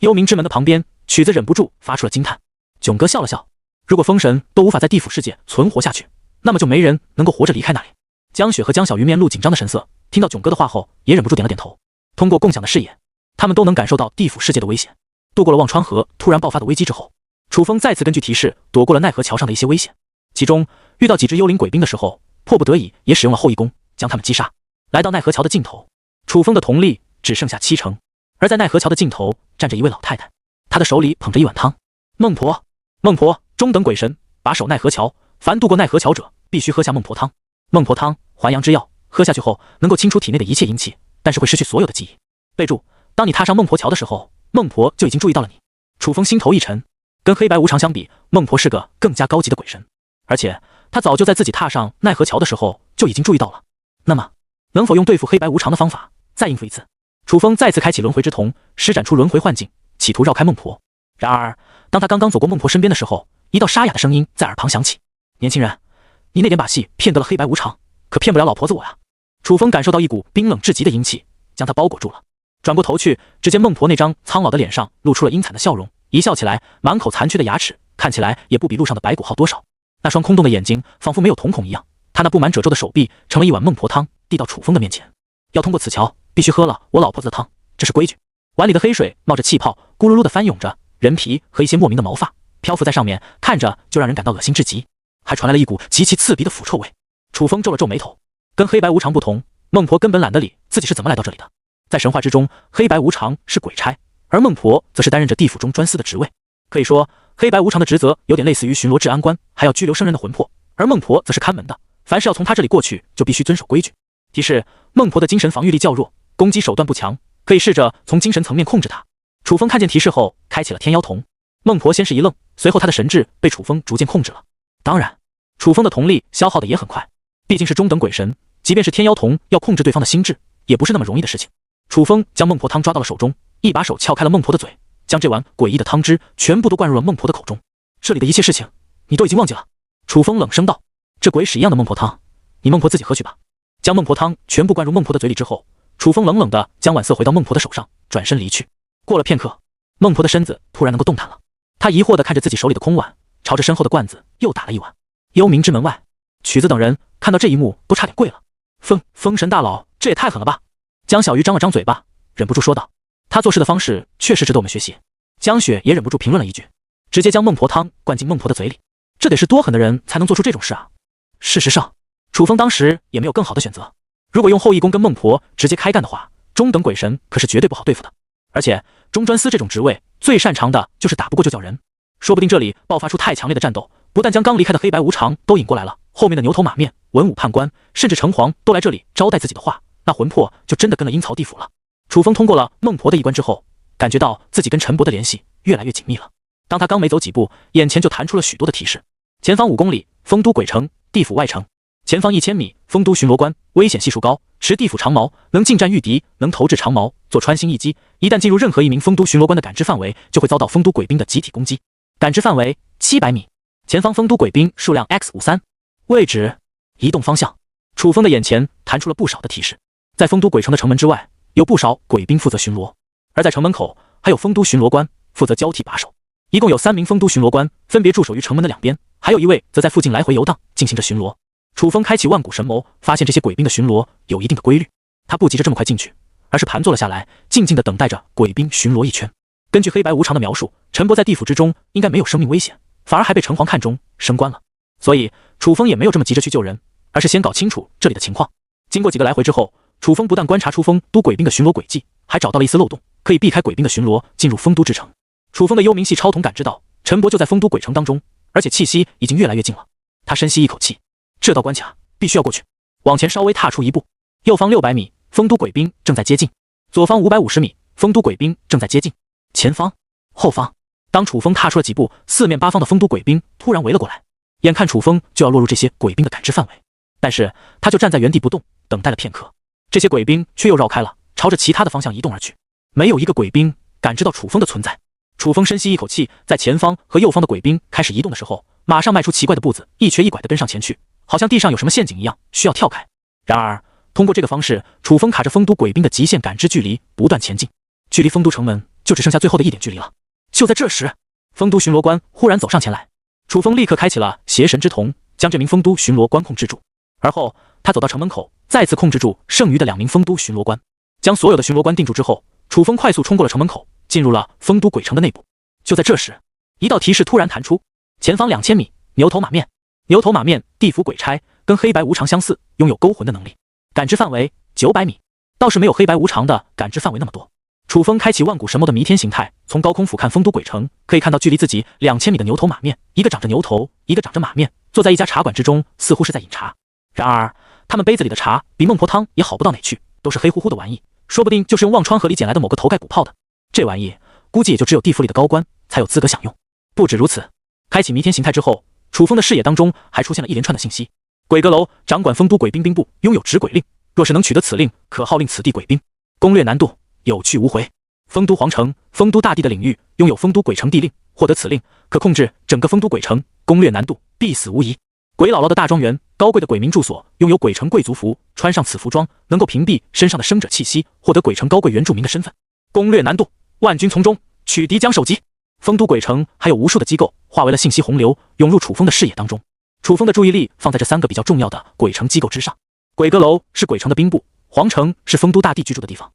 幽冥之门的旁边，曲子忍不住发出了惊叹。囧哥笑了笑，如果封神都无法在地府世界存活下去，那么就没人能够活着离开那里。江雪和江小鱼面露紧张的神色，听到囧哥的话后，也忍不住点了点头。通过共享的视野，他们都能感受到地府世界的危险。度过了忘川河突然爆发的危机之后，楚风再次根据提示躲过了奈何桥上的一些危险，其中遇到几只幽灵鬼兵的时候，迫不得已也使用了后羿弓将他们击杀。来到奈何桥的尽头，楚风的瞳力只剩下70%，而在奈何桥的尽头站着一位老太太，她的手里捧着一碗汤。孟婆，孟婆，中等鬼神，把守奈何桥，凡渡过奈何桥者，必须喝下孟婆汤。孟婆汤，还阳之药，喝下去后能够清除体内的一切阴气，但是会失去所有的记忆。备注：当你踏上孟婆桥的时候，孟婆就已经注意到了你。楚风心头一沉，跟黑白无常相比，孟婆是个更加高级的鬼神，而且他早就在自己踏上奈何桥的时候就已经注意到了。那么，能否用对付黑白无常的方法再应付一次？楚风再次开启轮回之瞳，施展出轮回幻境，企图绕开孟婆。然而，当他刚刚走过孟婆身边的时候，一道沙哑的声音在耳旁响起：“年轻人，你那点把戏骗得了黑白无常，可骗不了老婆子我呀。”楚风感受到一股冰冷至极的阴气将他包裹住了，转过头去，只见孟婆那张苍老的脸上露出了阴惨的笑容，一笑起来，满口残缺的牙齿看起来也不比路上的白骨好多少。那双空洞的眼睛仿佛没有瞳孔一样，他那布满褶皱的手臂盛了一碗孟婆汤，递到楚风的面前。要通过此桥，必须喝了我老婆子的汤，这是规矩。碗里的黑水冒着气泡，咕噜噜的翻涌着，人皮和一些莫名的毛发漂浮在上面，看着就让人感到恶心至极，还传来了一股极其刺鼻的腐臭味。楚风皱了皱眉头，跟黑白无常不同，孟婆根本懒得理自己是怎么来到这里的。在神话之中，黑白无常是鬼差，而孟婆则是担任着地府中专司的职位。可以说，黑白无常的职责有点类似于巡逻治安官，还要拘留生人的魂魄，而孟婆则是看门的，凡是要从他这里过去，就必须遵守规矩。提示：孟婆的精神防御力较弱，攻击手段不强，可以试着从精神层面控制她。楚风看见提示后，开启了天妖瞳。孟婆先是一愣，随后她的神智被楚风逐渐控制了。当然，楚风的瞳力消耗的也很快，毕竟是中等鬼神，即便是天妖瞳要控制对方的心智，也不是那么容易的事情。楚风将孟婆汤抓到了手中，一把手撬开了孟婆的嘴，将这碗诡异的汤汁全部都灌入了孟婆的口中。这里的一切事情，你都已经忘记了？楚风冷声道。这鬼屎一样的孟婆汤，你孟婆自己喝去吧。将孟婆汤全部灌入孟婆的嘴里之后，楚风冷冷地将碗色回到孟婆的手上，转身离去。过了片刻，孟婆的身子突然能够动弹了，她疑惑地看着自己手里的空碗，朝着身后的罐子又打了一碗。幽冥之门外，曲子等人看到这一幕都差点跪了。封神大佬，这也太狠了吧！江小鱼张了张嘴巴，忍不住说道：“他做事的方式确实值得我们学习。”江雪也忍不住评论了一句，直接将孟婆汤灌进孟婆的嘴里，这得是多狠的人才能做出这种事啊！事实上，楚风当时也没有更好的选择。如果用后羿弓跟孟婆直接开干的话，中等鬼神可是绝对不好对付的。而且中专司这种职位最擅长的就是打不过就叫人，说不定这里爆发出太强烈的战斗，不但将刚离开的黑白无常都引过来了，后面的牛头马面、文武判官，甚至城隍都来这里招待自己的话，那魂魄就真的跟了阴曹地府了。楚风通过了孟婆的一关之后，感觉到自己跟陈伯的联系越来越紧密了。当他刚没走几步，眼前就弹出了许多的提示：前方5公里，丰都鬼城，地府外城。前方1000米，丰都巡逻官，危险系数高，持地府长矛，能近战御敌，能投掷长矛，做穿心一击。一旦进入任何一名丰都巡逻官的感知范围，就会遭到丰都鬼兵的集体攻击。感知范围700米，前方丰都鬼兵数量 X53，位置移动方向。楚风的眼前弹出了不少的提示，在丰都鬼城的城门之外，有不少鬼兵负责巡逻，而在城门口还有丰都巡逻官负责交替把守。一共有3名丰都巡逻官，分别驻守于城门的两边，还有一位则在附近来回游荡，进行着巡逻。楚风开启万古神谋，发现这些鬼兵的巡逻有一定的规律，他不急着这么快进去，而是盘坐了下来，静静地等待着鬼兵巡逻一圈。根据黑白无常的描述，陈伯在地府之中应该没有生命危险，反而还被城隍看中升官了，所以楚风也没有这么急着去救人，而是先搞清楚这里的情况。经过几个来回之后，楚风不但观察出丰都鬼兵的巡逻轨迹，还找到了一丝漏洞，可以避开鬼兵的巡逻，进入丰都之城。楚风的幽冥系超瞳感知到陈伯就在丰都鬼城当中，而且气息已经越来越近了。他深吸一口气，这道关卡必须要过去。往前稍微踏出一步，右方600米，丰都鬼兵正在接近；左方550米，丰都鬼兵正在接近。前方、后方，当楚风踏出了几步，四面八方的丰都鬼兵突然围了过来，眼看楚风就要落入这些鬼兵的感知范围，但是他就站在原地不动，等待了片刻。这些鬼兵却又绕开了，朝着其他的方向移动而去。没有一个鬼兵感知到楚风的存在。楚风深吸一口气，在前方和右方的鬼兵开始移动的时候，马上迈出奇怪的步子，一瘸一拐地跟上前去，好像地上有什么陷阱一样，需要跳开。然而通过这个方式，楚风卡着丰都鬼兵的极限感知距离不断前进，距离丰都城门就只剩下最后的一点距离了。就在这时，丰都巡逻官忽然走上前来，楚风立刻开启了邪神之瞳，将这名丰都巡逻官控制住。而后他走到城门口，再次控制住剩余的2名丰都巡逻官，将所有的巡逻官定住之后，楚风快速冲过了城门口，进入了丰都鬼城的内部。就在这时，一道提示突然弹出，前方2000米，牛头马面。牛头马面地府鬼差，跟黑白无常相似，拥有勾魂的能力，感知范围900米，倒是没有黑白无常的感知范围那么多。楚风开启万古神魔的弥天形态，从高空俯瞰丰都鬼城，可以看到距离自己2000米的牛头马面，一个长着牛头，一个长着马面，坐在一家茶馆之中，似乎是在饮茶。然而他们杯子里的茶比孟婆汤也好不到哪去，都是黑乎乎的玩意，说不定就是用忘川河里捡来的某个头盖骨泡的。这玩意估计也就只有地府里的高官才有资格享用。不止如此，开启弥天形态之后，楚风的视野当中还出现了一连串的信息。鬼阁楼掌管丰都鬼兵兵部，拥有执鬼令，若是能取得此令，可号令此地鬼兵。攻略难度有去无回。丰都皇城，丰都大帝的领域，拥有丰都鬼城地令，获得此令可控制整个丰都鬼城，攻略难度必死无疑。鬼姥姥的大庄园，高贵的鬼民住所，拥有鬼城贵族服，穿上此服装能够屏蔽身上的生者气息，获得鬼城高贵原住民的身份。攻略难度万军从中，取敌将首级。丰都鬼城还有无数的机构化为了信息洪流，涌入楚风的视野当中。楚风的注意力放在这3个比较重要的鬼城机构之上。鬼阁楼是鬼城的兵部，皇城是丰都大帝居住的地方。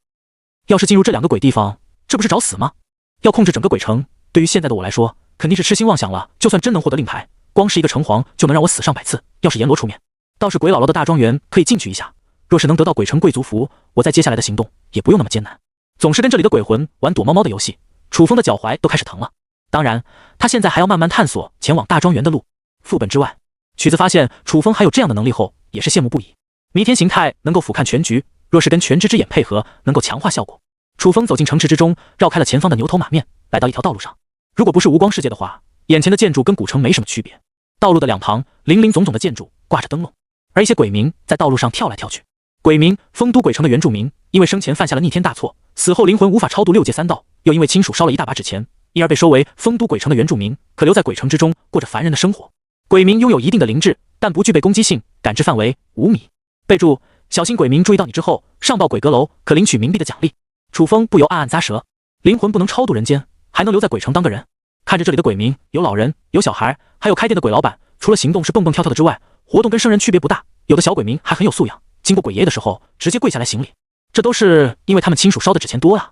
要是进入这2个鬼地方，这不是找死吗？要控制整个鬼城，对于现在的我来说，肯定是痴心妄想了。就算真能获得令牌，光是一个城隍就能让我死上100次。要是阎罗出面，倒是鬼姥姥的大庄园可以进去一下。若是能得到鬼城贵族服，我在接下来的行动也不用那么艰难。总是跟这里的鬼魂玩躲猫猫的游戏，楚风的脚踝都开始疼了。当然，他现在还要慢慢探索前往大庄园的路。副本之外，曲子发现楚风还有这样的能力后，也是羡慕不已。弥天形态能够俯瞰全局，若是跟全知之眼配合，能够强化效果。楚风走进城池之中，绕开了前方的牛头马面，来到一条道路上。如果不是无光世界的话，眼前的建筑跟古城没什么区别。道路的两旁林林总总的建筑挂着灯笼，而一些鬼民在道路上跳来跳去。鬼民，丰都鬼城的原住民，因为生前犯下了逆天大错，死后灵魂无法超度6界3道，又因为亲属烧了一大把纸钱，因而被收为丰都鬼城的原住民，可留在鬼城之中过着凡人的生活。鬼民拥有一定的灵智，但不具备攻击性，感知范围5米。备注：小心鬼民注意到你之后，上报鬼阁楼，可领取冥币的奖励。楚风不由暗暗咂舌，灵魂不能超度人间，还能留在鬼城当个人。看着这里的鬼民，有老人，有小孩，还有开店的鬼老板，除了行动是蹦蹦跳跳的之外，活动跟生人区别不大。有的小鬼民还很有素养，经过鬼爷爷的时候，直接跪下来行礼。这都是因为他们亲属烧的纸钱多啊。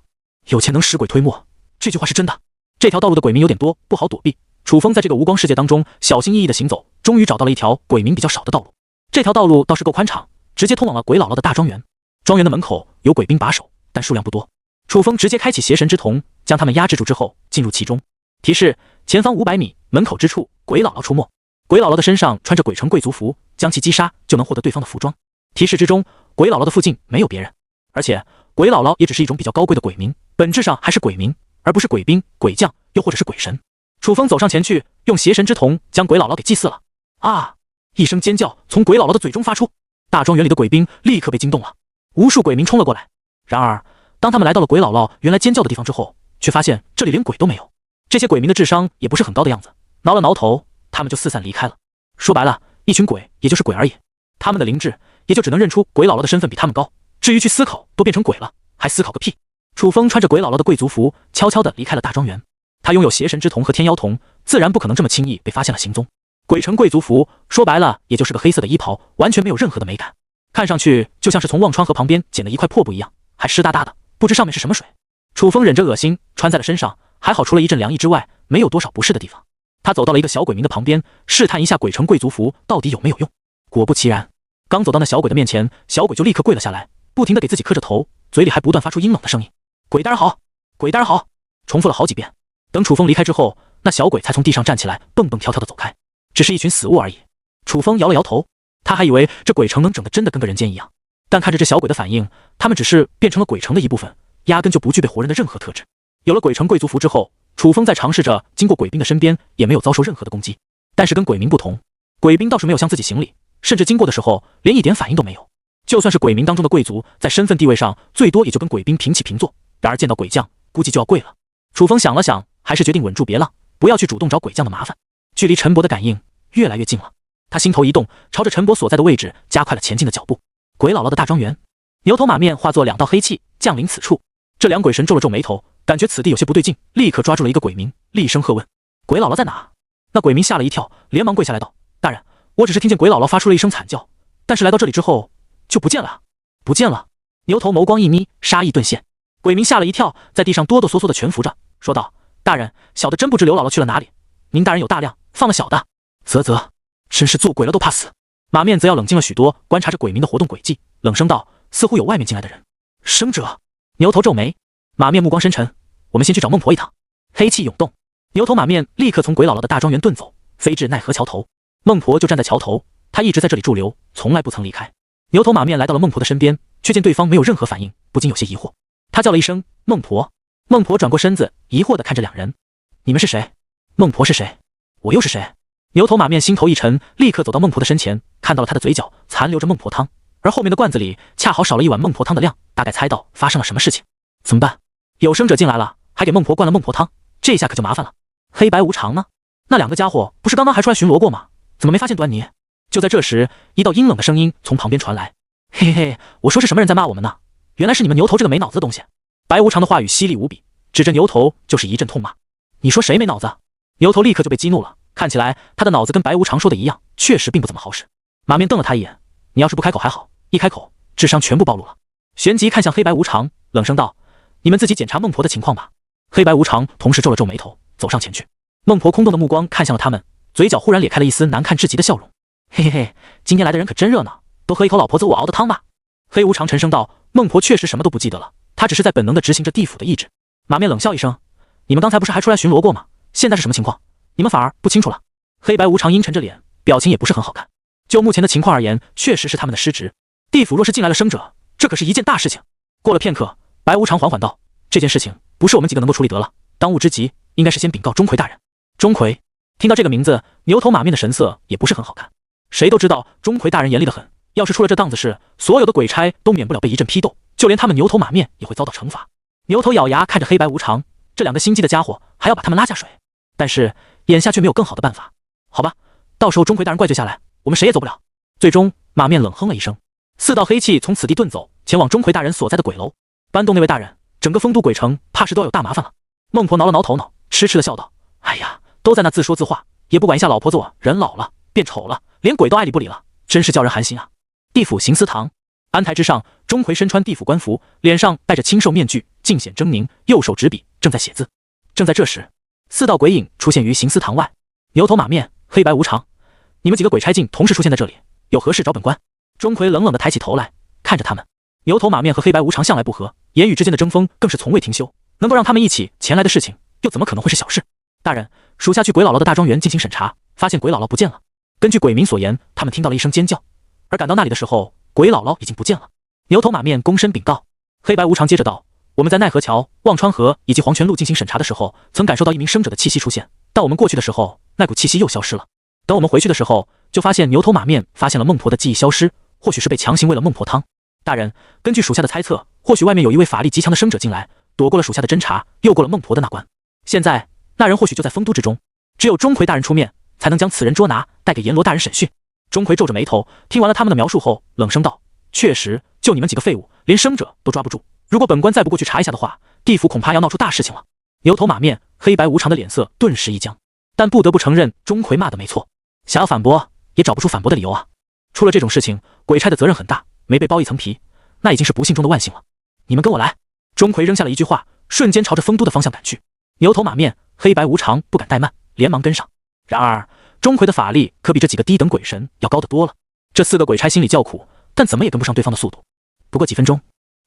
有钱能使鬼推磨，这句话是真的。这条道路的鬼民有点多，不好躲避。楚风在这个无光世界当中小心翼翼的行走，终于找到了一条鬼民比较少的道路。这条道路倒是够宽敞，直接通往了鬼姥姥的大庄园。庄园的门口有鬼兵把守，但数量不多。楚风直接开启邪神之瞳，将他们压制住之后进入其中。提示：前方500米，门口之处鬼姥姥出没。鬼姥姥的身上穿着鬼城贵族服，将其击杀就能获得对方的服装。提示之中，鬼姥姥的附近没有别人，而且鬼姥姥也只是一种比较高贵的鬼民，本质上还是鬼民，而不是鬼兵、鬼将，又或者是鬼神。楚风走上前去，用邪神之瞳将鬼姥姥给祭祀了。啊！一声尖叫从鬼姥姥的嘴中发出，大庄园里的鬼兵立刻被惊动了，无数鬼民冲了过来。然而，当他们来到了鬼姥姥原来尖叫的地方之后，却发现这里连鬼都没有。这些鬼民的智商也不是很高的样子，挠了挠头，他们就四散离开了。说白了，一群鬼也就是鬼而已，他们的灵智也就只能认出鬼姥姥的身份比他们高，至于去思考，都变成鬼了，还思考个屁！楚风穿着鬼姥姥的贵族服，悄悄地离开了大庄园。他拥有邪神之瞳和天妖瞳，自然不可能这么轻易被发现了行踪。鬼城贵族服说白了，也就是个黑色的衣袍，完全没有任何的美感，看上去就像是从忘川河旁边捡的一块破布一样，还湿哒哒的，不知上面是什么水。楚风忍着恶心穿在了身上，还好除了一阵凉意之外，没有多少不适的地方。他走到了一个小鬼民的旁边，试探一下鬼城贵族服到底有没有用。果不其然，刚走到那小鬼的面前，小鬼就立刻跪了下来，不停地给自己磕着头，嘴里还不断发出阴冷的声音：“鬼大人好，鬼大人好！”重复了好几遍。等楚风离开之后，那小鬼才从地上站起来，蹦蹦跳跳地走开。只是一群死物而已。楚风摇了摇头，他还以为这鬼城能整得真的跟个人间一样，但看着这小鬼的反应，他们只是变成了鬼城的一部分，压根就不具备活人的任何特质。有了鬼城贵族服之后，楚风在尝试着经过鬼兵的身边，也没有遭受任何的攻击。但是跟鬼民不同，鬼兵倒是没有向自己行礼，甚至经过的时候连一点反应都没有。就算是鬼民当中的贵族，在身份地位上最多也就跟鬼兵平起平坐，然而见到鬼将，估计就要跪了。楚风想了想，还是决定稳住别浪，不要去主动找鬼将的麻烦。距离陈伯的感应越来越近了，他心头一动，朝着陈伯所在的位置加快了前进的脚步。鬼姥姥的大庄园，牛头马面化作2道黑气降临此处。这两鬼神皱了皱眉头，感觉此地有些不对劲，立刻抓住了一个鬼民，厉声喝问：“鬼姥姥在哪？”那鬼民吓了一跳，连忙跪下来道：“大人，我只是听见鬼姥姥发出了一声惨叫，但是来到这里之后就不见了。”不见了。牛头眸光一眯，杀意顿现。鬼民吓了一跳，在地上哆哆嗦嗦的蜷伏着，说道：“大人，小的真不知刘姥姥去了哪里，您大人有大量，放了小的。”啧，真是做鬼了都怕死。马面则要冷静了许多，观察着鬼民的活动轨迹，冷声道：“似乎有外面进来的人。”生者。牛头皱眉，马面目光深沉：“我们先去找孟婆一趟。”黑气涌动，牛头马面立刻从鬼姥姥的大庄园遁走，飞至奈何桥头。孟婆就站在桥头，她一直在这里驻留，从来不曾离开。牛头马面来到了孟婆的身边，却见对方没有任何反应，不禁有些疑惑。他叫了一声：“孟婆。”孟婆转过身子，疑惑地看着两人：“你们是谁？孟婆是谁？我又是谁？”牛头马面心头一沉，立刻走到孟婆的身前，看到了她的嘴角残留着孟婆汤，而后面的罐子里恰好少了一碗孟婆汤的量，大概猜到发生了什么事情。怎么办？有生者进来了，还给孟婆灌了孟婆汤，这下可就麻烦了。黑白无常呢？那两个家伙不是刚刚还出来巡逻过吗？怎么没发现端倪？就在这时，一道阴冷的声音从旁边传来：“嘿嘿，我说是什么人在骂我们呢？原来是你们牛头这个没脑子的东西。”白无常的话语犀利无比，指着牛头就是一阵痛骂。你说谁没脑子？牛头立刻就被激怒了，看起来他的脑子跟白无常说的一样，确实并不怎么好使。马面瞪了他一眼，你要是不开口还好，一开口智商全部暴露了。旋即看向黑白无常，冷声道：“你们自己检查孟婆的情况吧。”黑白无常同时皱了皱眉头，走上前去。孟婆空洞的目光看向了他们，嘴角忽然咧开了一丝难看至极的笑容。嘿嘿嘿，今天来的人可真热闹，都喝一口老婆子我熬的汤吧。黑无常沉声道：“孟婆确实什么都不记得了，她只是在本能地执行着地府的意志。”马面冷笑一声：“你们刚才不是还出来巡逻过吗？现在是什么情况？你们反而不清楚了？”黑白无常阴沉着脸，表情也不是很好看。就目前的情况而言，确实是他们的失职。地府若是进来了生者，这可是一件大事情。过了片刻，白无常缓缓道：“这件事情不是我们几个能够处理得了，当务之急应该是先禀告钟馗大人。”钟馗，听到这个名字，牛头马面的神色也不是很好看。谁都知道钟馗大人严厉得很，要是出了这档子事，所有的鬼差都免不了被一阵批斗，就连他们牛头马面也会遭到惩罚。牛头咬牙看着黑白无常，这两个心机的家伙还要把他们拉下水，但是眼下却没有更好的办法。好吧，到时候钟馗大人怪罪下来，我们谁也走不了。最终马面冷哼了一声，4道黑气从此地遁走，前往钟馗大人所在的鬼楼。搬动那位大人，整个丰都鬼城怕是都要有大麻烦了。孟婆挠了挠头脑，痴痴的笑道：“哎呀，都在那自说自话，也不管一下老婆子我人老了变丑了，连鬼都爱理不理了，真是叫人寒心啊。”地府行司堂，安台之上，钟馗身穿地府官服，脸上戴着青兽面具，尽显狰狞，右手执笔，正在写字。正在这时，4道鬼影出现于行司堂外。牛头马面、黑白无常，你们几个鬼差竟同时出现在这里，有何事找本官？钟馗冷冷地抬起头来，看着他们。牛头马面和黑白无常向来不和，言语之间的争锋更是从未停休，能够让他们一起前来的事情，又怎么可能会是小事？大人，属下去鬼姥姥的大庄园进行审查，发现鬼姥姥不见了。根据鬼民所言，他们听到了一声尖叫，而赶到那里的时候，鬼姥姥已经不见了。牛头马面躬身禀告。黑白无常接着道：“我们在奈何桥、忘川河以及黄泉路进行审查的时候，曾感受到一名生者的气息出现，但我们过去的时候，那股气息又消失了。等我们回去的时候，就就发现牛头马面发现了孟婆的记忆消失，或许是被强行喂了孟婆汤。大人，根据属下的猜测，或许外面有一位法力极强的生者进来，躲过了属下的侦查，又过了孟婆的那关。现在那人或许就在丰都之中，只有钟馗大人出面，才能将此人捉拿，带给阎罗大人审讯。钟馗皱着眉头，听完了他们的描述后，冷声道：“确实，就你们几个废物，连生者都抓不住。如果本官再不过去查一下的话，地府恐怕要闹出大事情了。”牛头马面、黑白无常的脸色顿时一僵，但不得不承认，钟馗骂的没错。想要反驳，也找不出反驳的理由啊！出了这种事情，鬼差的责任很大，没被剥一层皮，那已经是不幸中的万幸了。你们跟我来！钟馗扔下了一句话，瞬间朝着丰都的方向赶去。牛头马面、黑白无常不敢怠慢，连忙跟上。然而，钟馗的法力可比这几个低等鬼神要高得多了。这4个鬼差心里叫苦，但怎么也跟不上对方的速度。不过几分钟，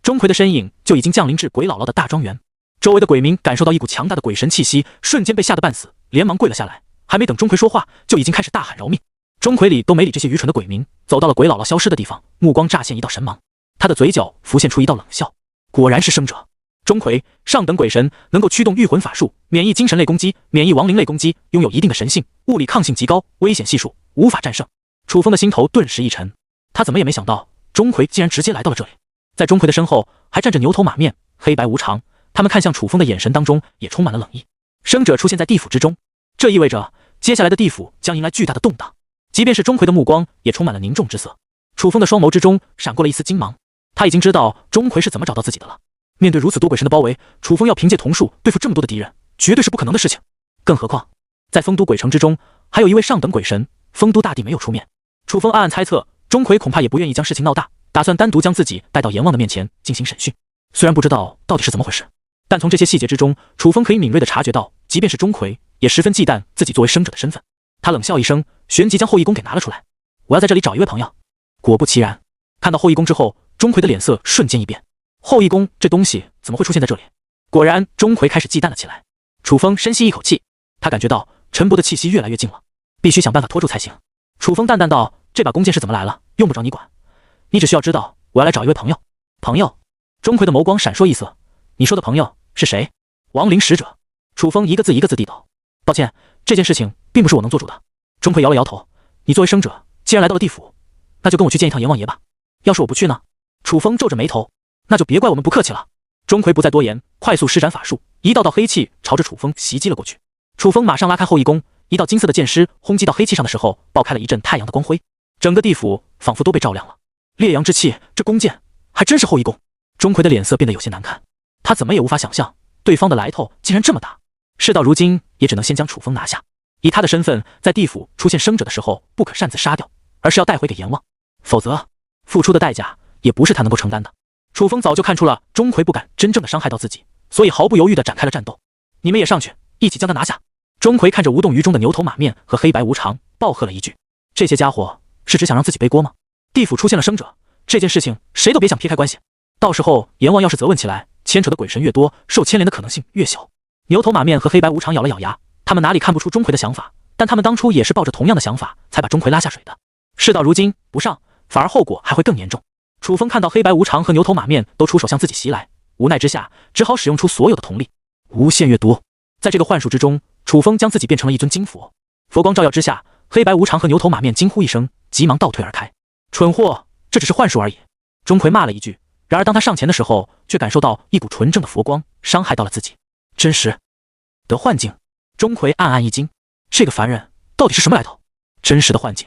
钟馗的身影就已经降临至鬼姥姥的大庄园。周围的鬼民感受到一股强大的鬼神气息，瞬间被吓得半死，连忙跪了下来。还没等钟馗说话，就已经开始大喊饶命。钟馗理都没理这些愚蠢的鬼民，走到了鬼姥姥消失的地方，目光乍现一道神芒，他的嘴角浮现出一道冷笑。果然是生者。钟馗，上等鬼神，能够驱动御魂法术，免疫精神类攻击，免疫亡灵类攻击，拥有一定的神性，物理抗性极高，危险系数无法战胜。楚风的心头顿时一沉，他怎么也没想到钟馗竟然直接来到了这里。在钟馗的身后还站着牛头马面、黑白无常，他们看向楚风的眼神当中也充满了冷意。生者出现在地府之中，这意味着接下来的地府将迎来巨大的动荡。即便是钟馗的目光也充满了凝重之色。楚风的双眸之中闪过了一丝金芒，他已经知道钟馗是怎么找到自己的了。面对如此多鬼神的包围，楚风要凭借瞳术对付这么多的敌人，绝对是不可能的事情。更何况在丰都鬼城之中还有一位上等鬼神，丰都大帝没有出面。楚风暗暗猜测，钟馗恐怕也不愿意将事情闹大，打算单独将自己带到阎王的面前进行审讯。虽然不知道到底是怎么回事，但从这些细节之中，楚风可以敏锐地察觉到，即便是钟馗也十分忌惮自己作为生者的身份。他冷笑一声，旋即将后羿弓给拿了出来。我要在这里找一位朋友。果不其然，看到后羿弓之后，钟馗的脸色瞬间一变。后羿弓这东西怎么会出现在这里？果然，钟馗开始忌惮了起来。楚风深吸一口气，他感觉到陈伯的气息越来越近了，必须想办法拖住才行。楚风淡淡道：“这把弓箭是怎么来了？用不着你管，你只需要知道我要来找一位朋友。”朋友？钟馗的眸光闪烁异色。你说的朋友是谁？亡灵使者。楚风一个字一个字地道：“抱歉，这件事情并不是我能做主的。”钟馗摇了摇头：“你作为生者，既然来到了地府，那就跟我去见一趟阎王爷吧。要是我不去呢？”楚风皱着眉头：“那就别怪我们不客气了。”钟馗不再多言，快速施展法术，一道道黑气朝着楚风袭击了过去。楚风马上拉开后羿弓，一道金色的箭矢轰击到黑气上的时候，爆开了一阵太阳的光辉，整个地府仿佛都被照亮了。烈阳之气，这弓箭还真是后羿弓。钟馗的脸色变得有些难看，他怎么也无法想象对方的来头竟然这么大。事到如今，也只能先将楚风拿下。以他的身份，在地府出现生者的时候，不可擅自杀掉，而是要带回给阎王，否则付出的代价也不是他能够承担的。楚风早就看出了钟馗不敢真正的伤害到自己，所以毫不犹豫地展开了战斗。你们也上去，一起将他拿下。钟馗看着无动于衷的牛头马面和黑白无常，暴喝了一句：“这些家伙是只想让自己背锅吗？地府出现了生者，这件事情谁都别想撇开关系。到时候阎王要是责问起来，牵扯的鬼神越多，受牵连的可能性越小。”牛头马面和黑白无常咬了咬牙，他们哪里看不出钟馗的想法，但他们当初也是抱着同样的想法才把钟馗拉下水的。事到如今，不上反而后果还会更严重。楚风看到黑白无常和牛头马面都出手向自己袭来，无奈之下只好使用出所有的瞳力，无限阅读。在这个幻术之中，楚风将自己变成了一尊金佛，佛光照耀之下，黑白无常和牛头马面惊呼一声，急忙倒退而开。蠢货，这只是幻术而已。钟馗骂了一句，然而当他上前的时候，却感受到一股纯正的佛光伤害到了自己。真实的幻境。钟馗暗暗一惊，这个凡人到底是什么来头？真实的幻境，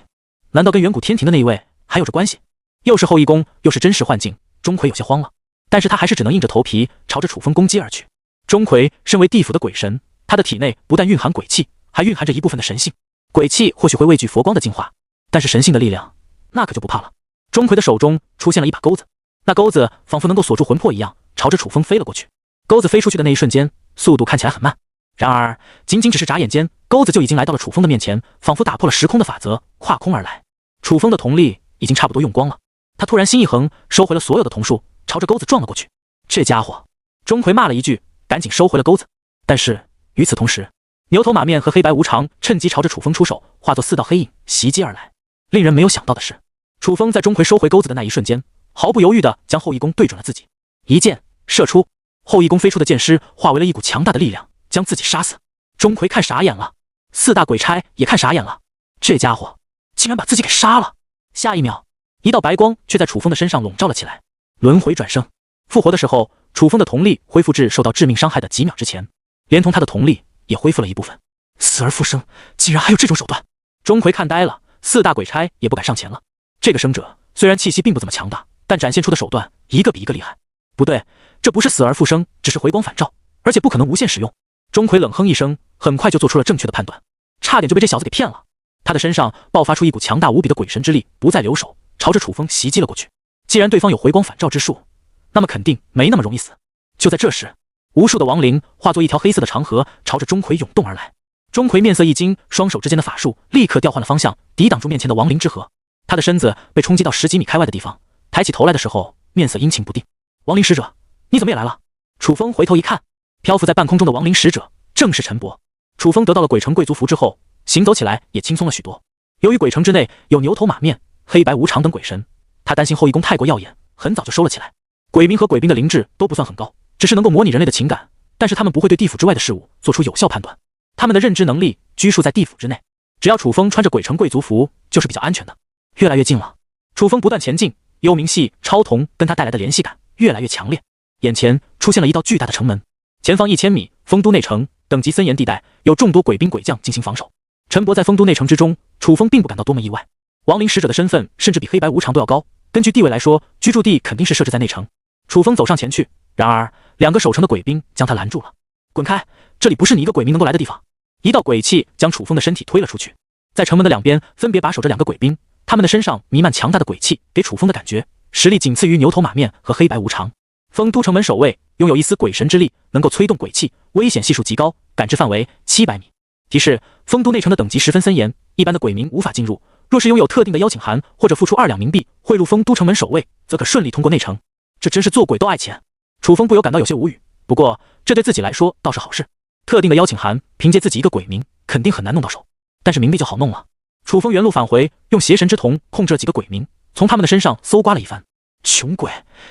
难道跟远古天庭的那一位还有着关系？又是后羿弓，又是真实幻境，钟馗有些慌了，但是他还是只能硬着头皮朝着楚风攻击而去。钟馗身为地府的鬼神，他的体内不但蕴含鬼气，还蕴含着一部分的神性。鬼气或许会畏惧佛光的净化，但是神性的力量，那可就不怕了。钟馗的手中出现了一把钩子，那钩子仿佛能够锁住魂魄一样，朝着楚风飞了过去。钩子飞出去的那一瞬间，速度看起来很慢，然而仅仅只是眨眼间，钩子就已经来到了楚风的面前，仿佛打破了时空的法则，跨空而来。楚风的瞳力已经差不多用光了，他突然心一横，收回了所有的瞳术，朝着钩子撞了过去。这家伙！钟馗骂了一句，赶紧收回了钩子。但是与此同时，牛头马面和黑白无常趁机朝着楚风出手，化作4道黑影袭击而来。令人没有想到的是，楚风在钟馗收回钩子的那一瞬间，毫不犹豫地将后羿弓对准了自己，一箭射出。后羿弓飞出的箭矢化为了一股强大的力量，将自己杀死。钟馗看傻眼了，4大鬼差也看傻眼了。这家伙竟然把自己给杀了。下一秒，一道白光却在楚风的身上笼罩了起来。轮回转生，复活的时候，楚风的瞳力恢复至受到致命伤害的几秒之前，连同他的瞳力也恢复了一部分。死而复生，竟然还有这种手段！钟馗看呆了，四大鬼差也不敢上前了。这个生者虽然气息并不怎么强大，但展现出的手段一个比一个厉害。不对，这不是死而复生，只是回光返照，而且不可能无限使用。钟馗冷哼一声，很快就做出了正确的判断，差点就被这小子给骗了。他的身上爆发出一股强大无比的鬼神之力，不再留手，朝着楚风袭击了过去。既然对方有回光返照之术，那么肯定没那么容易死。就在这时，无数的亡灵化作一条黑色的长河，朝着钟馗涌动而来。钟馗面色一惊，双手之间的法术立刻调换了方向，抵挡住面前的亡灵之河。他的身子被冲击到10几米开外的地方，抬起头来的时候，面色阴晴不定。亡灵使者，你怎么也来了？楚风回头一看，漂浮在半空中的亡灵使者正是陈伯。楚风得到了鬼城贵族符之后，行走起来也轻松了许多。由于鬼城之内有牛头马面、黑白无常等鬼神，他担心后羿宫太过耀眼，很早就收了起来。鬼民和鬼兵的灵智都不算很高，只是能够模拟人类的情感，但是他们不会对地府之外的事物做出有效判断。他们的认知能力拘束在地府之内，只要楚风穿着鬼城贵族服，就是比较安全的。越来越近了，楚风不断前进，幽冥系超瞳跟他带来的联系感越来越强烈。眼前出现了一道巨大的城门，前方1000米，丰都内城，等级森严地带，有众多鬼兵鬼将进行防守。陈伯在丰都内城之中，楚风并不感到多么意外。亡灵使者的身份甚至比黑白无常都要高，根据地位来说，居住地肯定是设置在内城。楚风走上前去，然而2个守城的鬼兵将他拦住了。滚开，这里不是你一个鬼民能够来的地方。一道鬼气将楚风的身体推了出去。在城门的两边分别把守着2个鬼兵，他们的身上弥漫强大的鬼气，给楚风的感觉实力仅次于牛头马面和黑白无常。丰都城门守卫拥有一丝鬼神之力，能够催动鬼气，危险系数极高，感知范围700米。提示：丰都内城的等级十分森严，一般的鬼民无法进入，若是拥有特定的邀请函或者付出2两冥币贿赂丰都城门守卫，则可顺利通过内城。这真是做鬼都爱钱。楚风不由感到有些无语，不过这对自己来说倒是好事。特定的邀请函，凭借自己一个鬼民肯定很难弄到手，但是冥币就好弄了。楚风原路返回，用邪神之瞳控制了几个鬼民，从他们的身上搜刮了一番。穷鬼，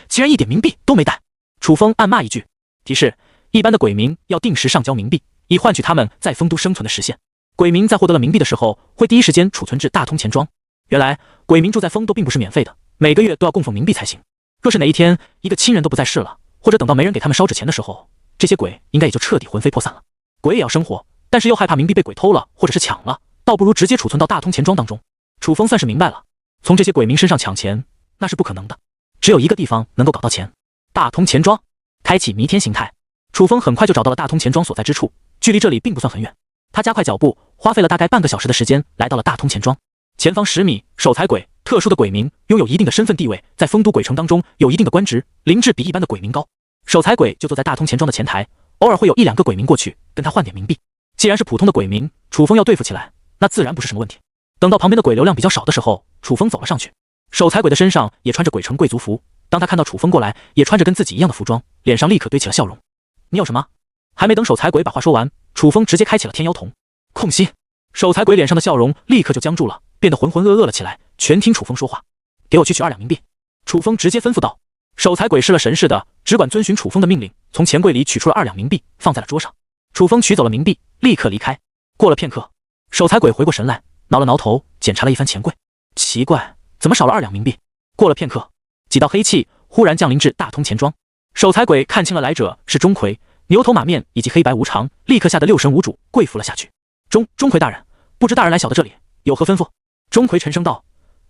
竟然一点冥币都没带！楚风暗骂一句。提示：一般的鬼民要定时上交冥币，以换取他们在丰都生存的时限。鬼民在获得了冥币的时候，会第一时间储存至大通钱庄。原来鬼民住在丰都并不是免费的，每个月都要供奉冥币才行。若是哪一天一个亲人都不在世了，或者等到没人给他们烧纸钱的时候，这些鬼应该也就彻底魂飞魄散了。鬼也要生活，但是又害怕冥币被鬼偷了或者是抢了，倒不如直接储存到大通钱庄当中。楚风算是明白了，从这些鬼民身上抢钱那是不可能的，只有一个地方能够搞到钱，大通钱庄。开启弥天形态，楚风很快就找到了大通钱庄所在之处，距离这里并不算很远。他加快脚步，花费了大概半个小时的时间，来到了大通钱庄。前方10米，守财鬼，特殊的鬼民，拥有一定的身份地位，在丰都鬼城当中有一定的官职，灵智比一般的鬼民高。守财鬼就坐在大通钱庄的前台，偶尔会有1两个鬼民过去跟他换点冥币。既然是普通的鬼民，楚风要对付起来，那自然不是什么问题。等到旁边的鬼流量比较少的时候，楚风走了上去。守财鬼的身上也穿着鬼城贵族服，当他看到楚风过来，也穿着跟自己一样的服装，脸上立刻堆起了笑容。你有什么？还没等守财鬼把话说完，楚风直接开启了天妖瞳。空隙，守财鬼脸上的笑容立刻就僵住了，变得浑浑噩噩了起来，全听楚风说话。给我去取2两冥币。楚风直接吩咐道。守财鬼失了神似的，只管遵循楚风的命令，从钱柜里取出了2两冥币，放在了桌上。楚风取走了冥币，立刻离开。过了片刻，守财鬼回过神来，挠了挠头，检查了一番钱柜。奇怪，怎么少了2两冥币？过了片刻，几道黑气忽然降临至大通钱庄。守财鬼看清了来者是钟馗、牛头马面以及黑白无常，立刻吓得6神无主，跪伏了下去。钟馗大人，不知大人来小的这里有何吩咐？钟馗沉声道：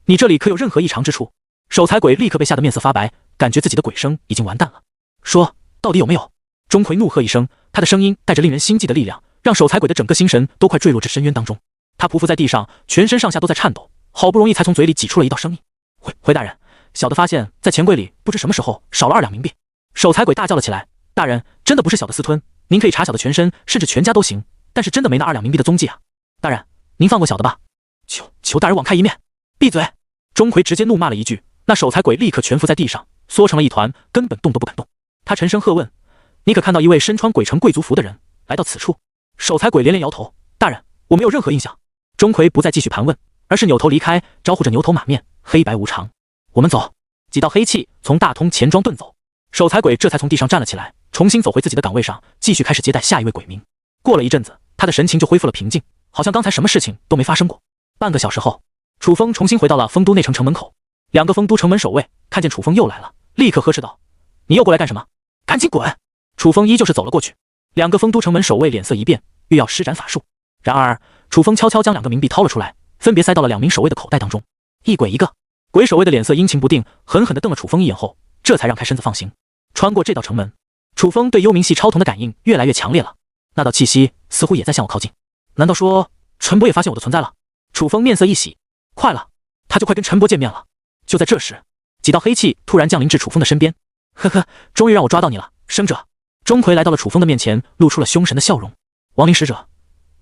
你这里可有任何异常之处？守财鬼立刻被吓得面色发白，感觉自己的鬼声已经完蛋了。说，到底有没有？钟馗怒喝一声，他的声音带着令人心悸的力量，让守财鬼的整个心神都快坠落至深渊当中。他匍匐在地上，全身上下都在颤抖，好不容易才从嘴里挤出了一道声音：回大人，小的发现在钱柜里不知什么时候少了2两冥币。守财鬼大叫了起来：大人，真的不是小的私吞，您可以查小的全身甚至全家都行，但是真的没那2两冥币的踪迹啊！大人，您放过小的吧，求大人网开一面。闭嘴！钟馗直接怒骂了一句，那守财鬼立刻蜷伏在地上，缩成了一团，根本动都不敢动。他沉声喝问：你可看到一位身穿鬼城贵族服的人来到此处？守财鬼连连摇头：大人，我没有任何印象。钟馗不再继续盘问，而是扭头离开，招呼着牛头马面、黑白无常：我们走。几道黑气从大通钱庄遁走，守财鬼这才从地上站了起来，重新走回自己的岗位上，继续开始接待下一位鬼民。过了一阵子，他的神情就恢复了平静，好像刚才什么事情都没发生过。半个小时后，楚风重新回到了丰都内城城门口，两个丰都城门守卫看见楚风又来了，立刻呵斥道：“你又过来干什么？赶紧滚！”楚风依旧是走了过去，两个丰都城门守卫脸色一变，欲要施展法术。然而楚风悄悄将2个冥币掏了出来，分别塞到了2名守卫的口袋当中。一鬼一个，鬼守卫的脸色阴晴不定，狠狠地瞪了楚风一眼后，这才让开身子放行。穿过这道城门，楚风对幽冥系超瞳的感应越来越强烈了，那道气息似乎也在向我靠近。难道说陈伯也发现我的存在了？楚风面色一喜，快了，他就快跟陈伯见面了。就在这时，几道黑气突然降临至楚风的身边。呵呵，终于让我抓到你了，生者。钟馗来到了楚风的面前，露出了凶神的笑容。亡灵使者，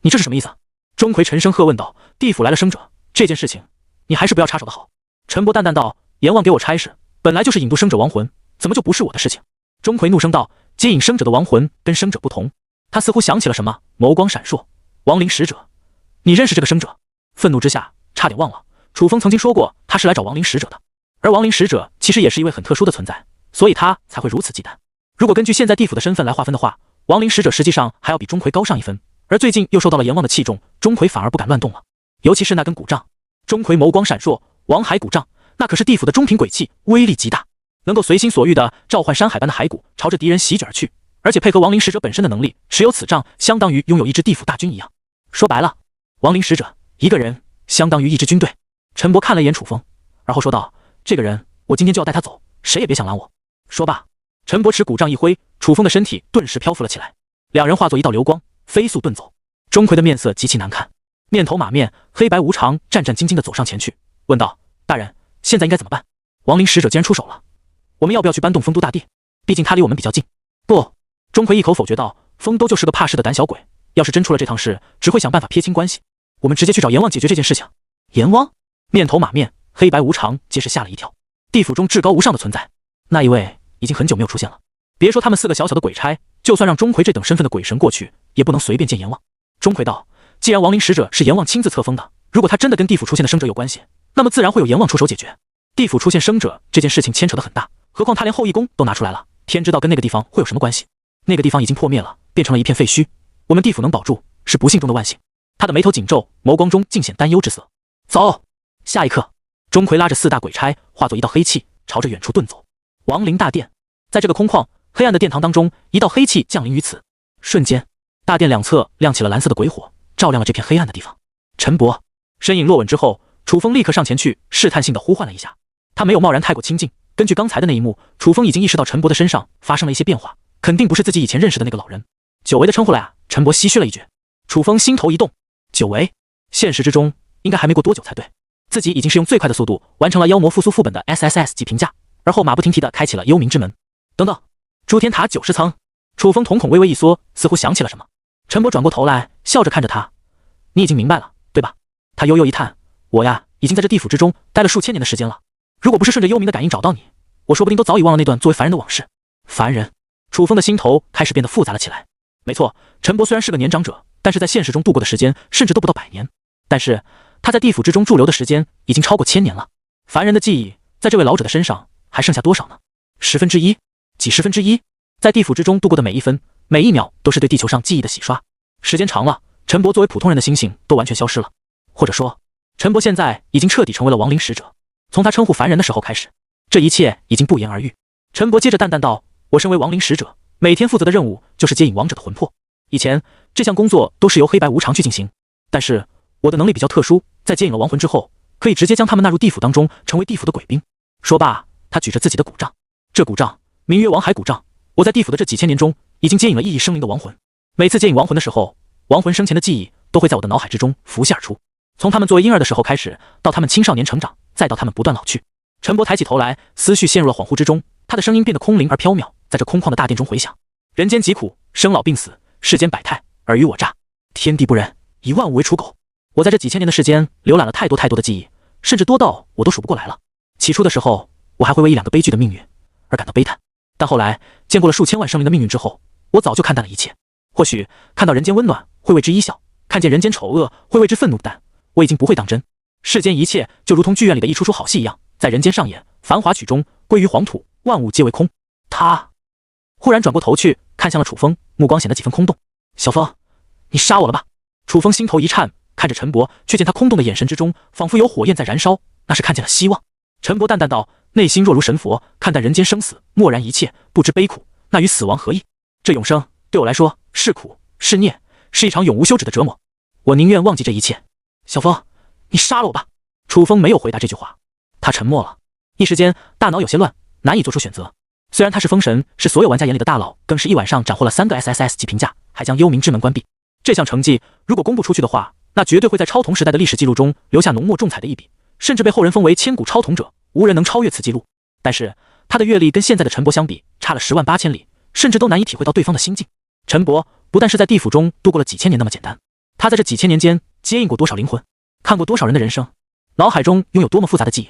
你这是什么意思？钟馗沉声喝问道。地府来了生者，这件事情你还是不要插手的好。陈伯淡淡道，阎王给我差事，本来就是引渡生者亡魂，怎么就不是我的事情？钟馗怒声道，接引生者的亡魂跟生者不同。他似乎想起了什么，眸光闪烁。亡灵使者，你认识这个生者？愤怒之下差点忘了，楚风曾经说过他是来找亡灵使者的，而亡灵使者其实也是一位很特殊的存在，所以他才会如此忌惮。如果根据现在地府的身份来划分的话，亡灵使者实际上还要比钟馗高上一分，而最近又受到了阎王的器重，钟馗反而不敢乱动了。尤其是那根古杖，钟馗眸光闪烁，王海古杖，那可是地府的中品鬼器，威力极大，能够随心所欲地召唤山海般的骸骨，朝着敌人席卷而去，而且配合亡灵使者本身的能力，持有此杖相当于拥有一支地府大军一样。说白了，亡灵使者一个人相当于一支军队。陈伯看了一眼楚风，而后说道，这个人我今天就要带他走，谁也别想拦我。说罢，陈伯持古杖一挥，楚风的身体顿时漂浮了起来，两人化作一道流光，飞速遁走。钟馗的面色极其难看，面头马面，黑白无常战战兢兢地走上前去，问道，大人，现在应该怎么办？亡灵使者既然出手了，我们要不要去搬动丰都大帝？毕竟他离我们比较近。不，钟馗一口否决道，丰都就是个怕事的胆小鬼，要是真出了这趟事，只会想办法撇清关系，我们直接去找阎王解决这件事情。阎王？面头马面，黑白无常皆是吓了一跳，地府中至高无上的存在，那一位已经很久没有出现了。别说他们4个小小的鬼差，就算让钟馗这等身份的鬼神过去，也不能随便见阎王。钟馗道，既然亡灵使者是阎王亲自册封的，如果他真的跟地府出现的生者有关系，那么自然会有阎王出手解决。地府出现生者这件事情牵扯得很大，何况他连后羿宫都拿出来了，天知道跟那个地方会有什么关系。那个地方已经破灭了，变成了一片废墟，我们地府能保住，是不幸中的万幸。他的眉头紧皱，眸光中尽显担忧之色。走！下一刻，钟馗拉着4大鬼差化作一道黑气，朝着远处遁走。亡灵大殿，在这个空旷黑暗的殿堂当中，一道黑气降临于此，瞬间，大殿两侧亮起了蓝色的鬼火，照亮了这片黑暗的地方。陈伯身影落稳之后，楚风立刻上前去，试探性的呼唤了一下。他没有贸然太过亲近，根据刚才的那一幕，楚风已经意识到陈伯的身上发生了一些变化，肯定不是自己以前认识的那个老人。久违的称呼了呀，陈伯唏嘘了一句。楚风心头一动，久违，现实之中应该还没过多久才对。自己已经是用最快的速度完成了妖魔复苏副本的 SSS 级评价，而后马不停蹄地开启了幽冥之门。等等，诸天塔90层。楚风瞳孔微微一缩，似乎想起了什么。陈伯转过头来，笑着看着他，你已经明白了，对吧？他悠悠一叹，我呀，已经在这地府之中待了数千年的时间了，如果不是顺着幽冥的感应找到你，我说不定都早已忘了那段作为凡人的往事。凡人，楚风的心头开始变得复杂了起来。没错，陈伯虽然是个年长者，但是在现实中度过的时间甚至都不到100年，但是他在地府之中驻留的时间已经超过1000年了。凡人的记忆在这位老者的身上还剩下多少呢？1/10，几十分之一。在地府之中度过的每一分每一秒都是对地球上记忆的洗刷。时间长了，陈伯作为普通人的心性都完全消失了，或者说陈伯现在已经彻底成为了亡灵使者。从他称呼凡人的时候开始，这一切已经不言而喻。陈伯接着淡淡道，我身为亡灵使者，每天负责的任务就是接引亡者的魂魄。以前这项工作都是由黑白无常去进行，但是我的能力比较特殊，在接引了亡魂之后，可以直接将他们纳入地府当中，成为地府的鬼兵。说罢，他举着自己的古杖，这古杖名曰王海古杖。我在地府的这几千年中，已经接引了熠熠生灵的亡魂。每次接引亡魂的时候，亡魂生前的记忆都会在我的脑海之中浮现而出，从他们作为婴儿的时候开始，到他们青少年成长，再到他们不断老去。陈伯抬起头来，思绪陷入了恍惚之中，他的声音变得空灵而飘渺，在这空旷的大殿中回响。人间疾苦，生老病死，世间百态，尔虞我诈，天地不仁，以万物为刍狗。我在这几千年的时间浏览了太多太多的记忆，甚至多到我都数不过来了。起初的时候，我还会为1-2个悲剧的命运而感到悲叹，但后来见过了数千万生灵的命运之后，我早就看淡了一切。或许看到人间温暖会为之一笑，看见人间丑恶会为之愤怒，但我已经不会当真。世间一切就如同剧院里的一出好戏一样，在人间上演，繁华曲终，归于黄土，万物皆为空。他忽然转过头去，看向了楚风，目光显得几分空洞。小风，你杀我了吧？楚风心头一颤，看着陈伯，却见他空洞的眼神之中，仿佛有火焰在燃烧，那是看见了希望。陈伯淡淡道：“内心若如神佛，看淡人间生死，漠然一切，不知悲苦，那与死亡何异？这永生对我来说是苦是孽，是一场永无休止的折磨。我宁愿忘记这一切。”小风，你杀了我吧！楚风没有回答这句话，他沉默了，一时间大脑有些乱，难以做出选择。虽然他是封神，是所有玩家眼里的大佬，更是一晚上斩获了3个 SSS 级评价，还将幽冥之门关闭。这项成绩如果公布出去的话，那绝对会在超童时代的历史记录中留下浓墨重彩的一笔，甚至被后人封为千古超童者，无人能超越此记录。但是他的阅历跟现在的陈伯相比，差了108000里，甚至都难以体会到对方的心境。陈伯不但是在地府中度过了几千年那么简单，他在这几千年间接应过多少灵魂，看过多少人的人生，脑海中拥有多么复杂的记忆，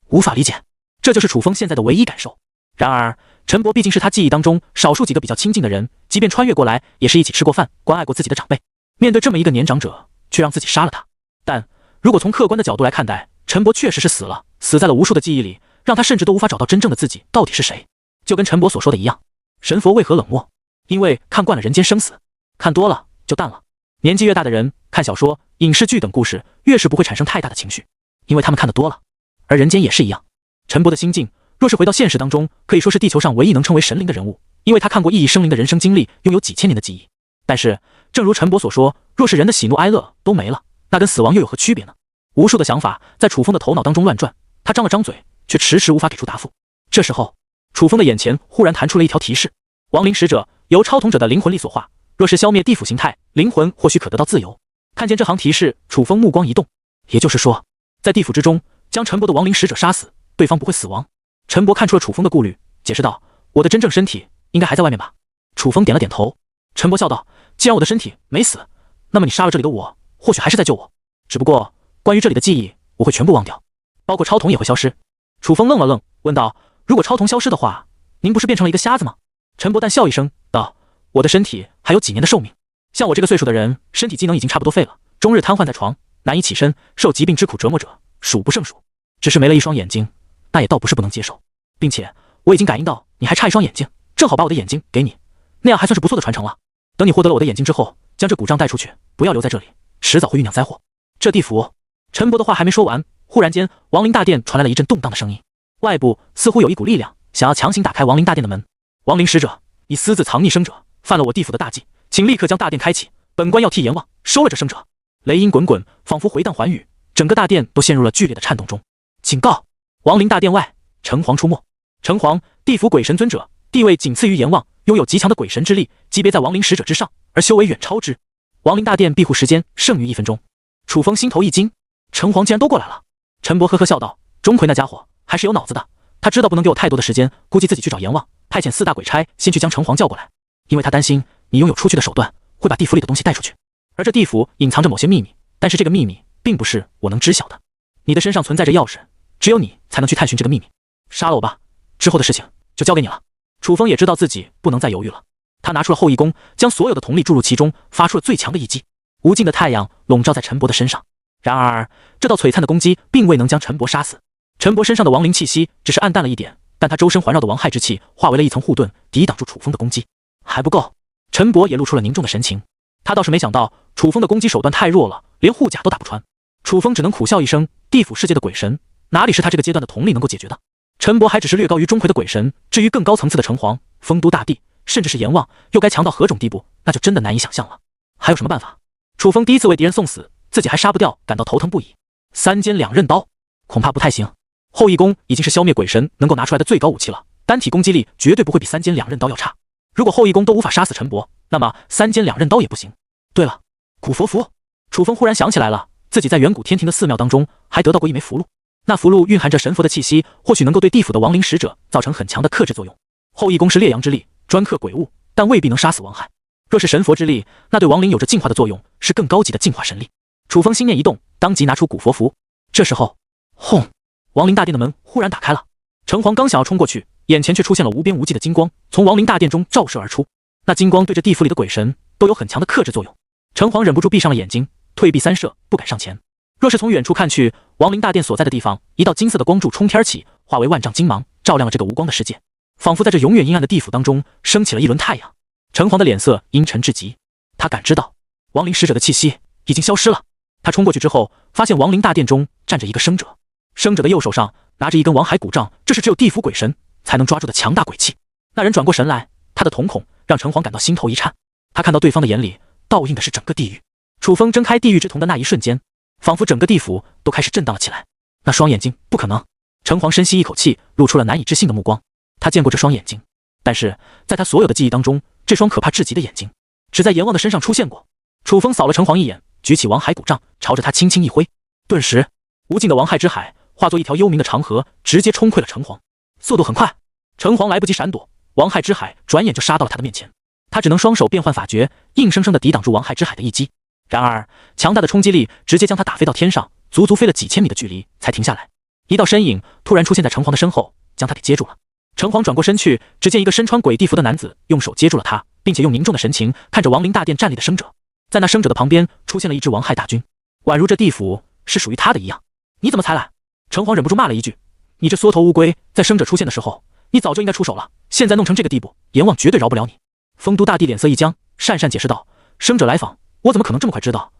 无法理解。这就是楚风现在的唯一感受。然而陈伯毕竟是他记忆当中少数几个比较亲近的人，即便穿越过来，也是一起吃过饭，关爱过自己的长辈。面对这么一个年长者，却让自己杀了他。但如果从客观的角度来看待，陈伯确实是死了，死在了无数的记忆里，让他甚至都无法找到真正的自己到底是谁。就跟陈伯所说的一样，神佛为何冷漠？因为看惯了人间生死，看多了就淡了。年纪越大的人，看小说、影视剧等故事，越是不会产生太大的情绪，因为他们看得多了。而人间也是一样，陈伯的心境若是回到现实当中，可以说是地球上唯一能称为神灵的人物，因为他看过熠熠生灵的人生经历，拥有几千年的记忆。但是正如陈伯所说，若是人的喜怒哀乐都没了，那跟死亡又有何区别呢？无数的想法在楚风的头脑当中乱转，他张了张嘴，却迟迟无法给出答复。这时候楚风的眼前忽然弹出了一条提示：亡灵使者由超童者的灵魂力所化，若是消灭地府形态，灵魂或许可得到自由。看见这行提示，楚风目光一动，也就是说，在地府之中将陈伯的亡灵使者杀死，对方不会死亡。陈伯看出了楚风的顾虑，解释道：“我的真正身体应该还在外面吧？”楚风点了点头。陈伯笑道：“既然我的身体没死，那么你杀了这里的我，或许还是在救我。只不过关于这里的记忆，我会全部忘掉，包括超童也会消失。”楚风愣了愣，问道：“如果超童消失的话，您不是变成了一个瞎子吗？”陈伯淡笑一声道：“我的身体还有几年的寿命，像我这个岁数的人，身体机能已经差不多废了，终日瘫痪在床，难以起身，受疾病之苦折磨者数不胜数。只是没了一双眼睛，那也倒不是不能接受，并且我已经感应到你还差一双眼睛，正好把我的眼睛给你，那样还算是不错的传承了。等你获得了我的眼睛之后，将这古杖带出去，不要留在这里，迟早会酝酿灾祸。这地府……”陈伯的话还没说完，忽然间亡灵大殿传来了一阵动荡的声音，外部似乎有一股力量想要强行打开亡灵大殿的门。亡灵使者，你私自藏匿生者，犯了我地府的大忌，请立刻将大殿开启，本官要替阎王收了这生者。雷音滚滚，仿佛回荡寰宇，整个大殿都陷入了剧烈的颤动中。警告！亡灵大殿外，城隍出没。城隍，地府鬼神尊者，地位仅次于阎王，拥有极强的鬼神之力，级别在亡灵使者之上，而修为远超之。亡灵大殿庇护时间剩余1分钟。楚风心头一惊，城隍竟然都过来了。陈伯呵呵笑道：“钟馗那家伙还是有脑子的，他知道不能给我太多的时间，估计自己去找阎王，派遣4大鬼差先去将城隍叫过来，因为他担心你拥有出去的手段，会把地府里的东西带出去。而这地府隐藏着某些秘密，但是这个秘密并不是我能知晓的。你的身上存在着钥匙，只有你才能去探寻这个秘密。杀了我吧，之后的事情就交给你了。”楚风也知道自己不能再犹豫了，他拿出了后羿弓，将所有的瞳力注入其中，发出了最强的一击。无尽的太阳笼罩在陈伯的身上，然而这道璀璨的攻击并未能将陈伯杀死。陈伯身上的亡灵气息只是暗淡了一点，但他周身环绕的亡害之气化为了一层护盾，抵挡住楚风的攻击。还不够，陈伯也露出了凝重的神情。他倒是没想到楚风的攻击手段太弱了，连护甲都打不穿。楚风只能苦笑一声，地府世界的鬼神哪里是他这个阶段的瞳力能够解决的？陈伯还只是略高于钟馗的鬼神，至于更高层次的城隍、丰都大帝，甚至是阎王，又该强到何种地步，那就真的难以想象了。还有什么办法？楚风第一次为敌人送死，自己还杀不掉，感到头疼不已。3尖2刃刀恐怕不太行。后羿弓已经是消灭鬼神能够拿出来的最高武器了，单体攻击力绝对不会比3尖2刃刀要差。如果后羿弓都无法杀死陈伯，那么3尖2刃刀也不行。对了，古佛符。楚风忽然想起来了，自己在远古天庭的寺庙当中还得到过一枚符箓，那符箓蕴含着神佛的气息，或许能够对地府的亡灵使者造成很强的克制作用。后羿弓是烈阳之力，专克鬼物，但未必能杀死亡害。若是神佛之力，那对亡灵有着净化的作用，是更高级的净化神力。楚风心念一动，当即拿出古佛符。这时候，轰！亡灵大殿的门忽然打开了，城隍刚想要冲过去，眼前却出现了无边无际的金光，从亡灵大殿中照射而出。那金光对着地府里的鬼神都有很强的克制作用。城隍忍不住闭上了眼睛，退避3舍，不敢上前。若是从远处看去，亡灵大殿所在的地方，一道金色的光柱冲天起，化为万丈金芒，照亮了这个无光的世界，仿佛在这永远阴暗的地府当中升起了一轮太阳。城隍的脸色阴沉至极，他感知到亡灵使者的气息已经消失了。他冲过去之后，发现亡灵大殿中站着一个生者，生者的右手上拿着一根亡骸骨杖，这是只有地府鬼神才能抓住的强大鬼气。那人转过神来，他的瞳孔让陈黄感到心头一颤。他看到对方的眼里倒映的是整个地狱。楚风睁开地狱之瞳的那一瞬间，仿佛整个地府都开始震荡了起来。那双眼睛，不可能！陈黄深吸一口气，露出了难以置信的目光。他见过这双眼睛，但是在他所有的记忆当中，这双可怕至极的眼睛只在阎王的身上出现过。楚风扫了陈黄一眼，举起亡骸骨杖，朝着他轻轻一挥，顿时无尽的亡骸之海化作一条幽冥的长河，直接冲溃了陈黄。速度很快，陈黄来不及闪躲，亡骸之海转眼就杀到了他的面前。他只能双手变换法诀，硬生生地抵挡住亡骸之海的一击。然而强大的冲击力直接将他打飞到天上，足足飞了几千米的距离才停下来。一道身影突然出现在陈黄的身后，将他给接住了。陈黄转过身去，只见一个身穿鬼地服的男子用手接住了他，并且用凝重的神情看着亡灵大殿站立的生者。在那生者的旁边出现了一支亡骸大军，宛如这地府是属于他的一样。你怎么才来？陈黄忍不住骂了一句，你这缩头乌龟，在生者出现的时候你早就应该出手了，现在弄成这个地步，阎王绝对饶不了你。丰都大帝脸色一僵，讪讪解释道，生者来访，我怎么可能这么快知道？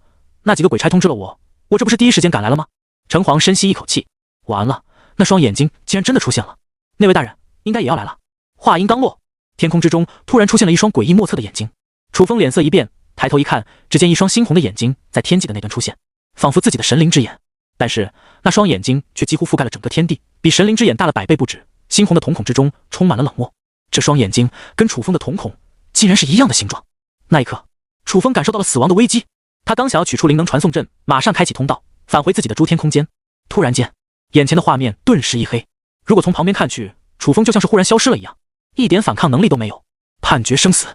那几个鬼差通知了我，我这不是第一时间赶来了吗？陈黄深吸一口气，完了，那双眼睛竟然真的出现了。那位大人应该也要来了。话音刚落，天空之中突然出现了一双诡异莫测的眼睛。楚风脸色一变，抬头一看，只见一双猩红的眼睛在天际的那端出现，仿佛自己的神灵之眼。但是那双眼睛却几乎覆盖了整个天地，比神灵之眼大了100倍不止。猩红的瞳孔之中充满了冷漠，这双眼睛跟楚风的瞳孔竟然是一样的形状。那一刻，楚风感受到了死亡的危机。他刚想要取出灵能传送阵，马上开启通道，返回自己的诸天空间。突然间，眼前的画面顿时一黑。如果从旁边看去，楚风就像是忽然消失了一样，一点反抗能力都没有。判决生死，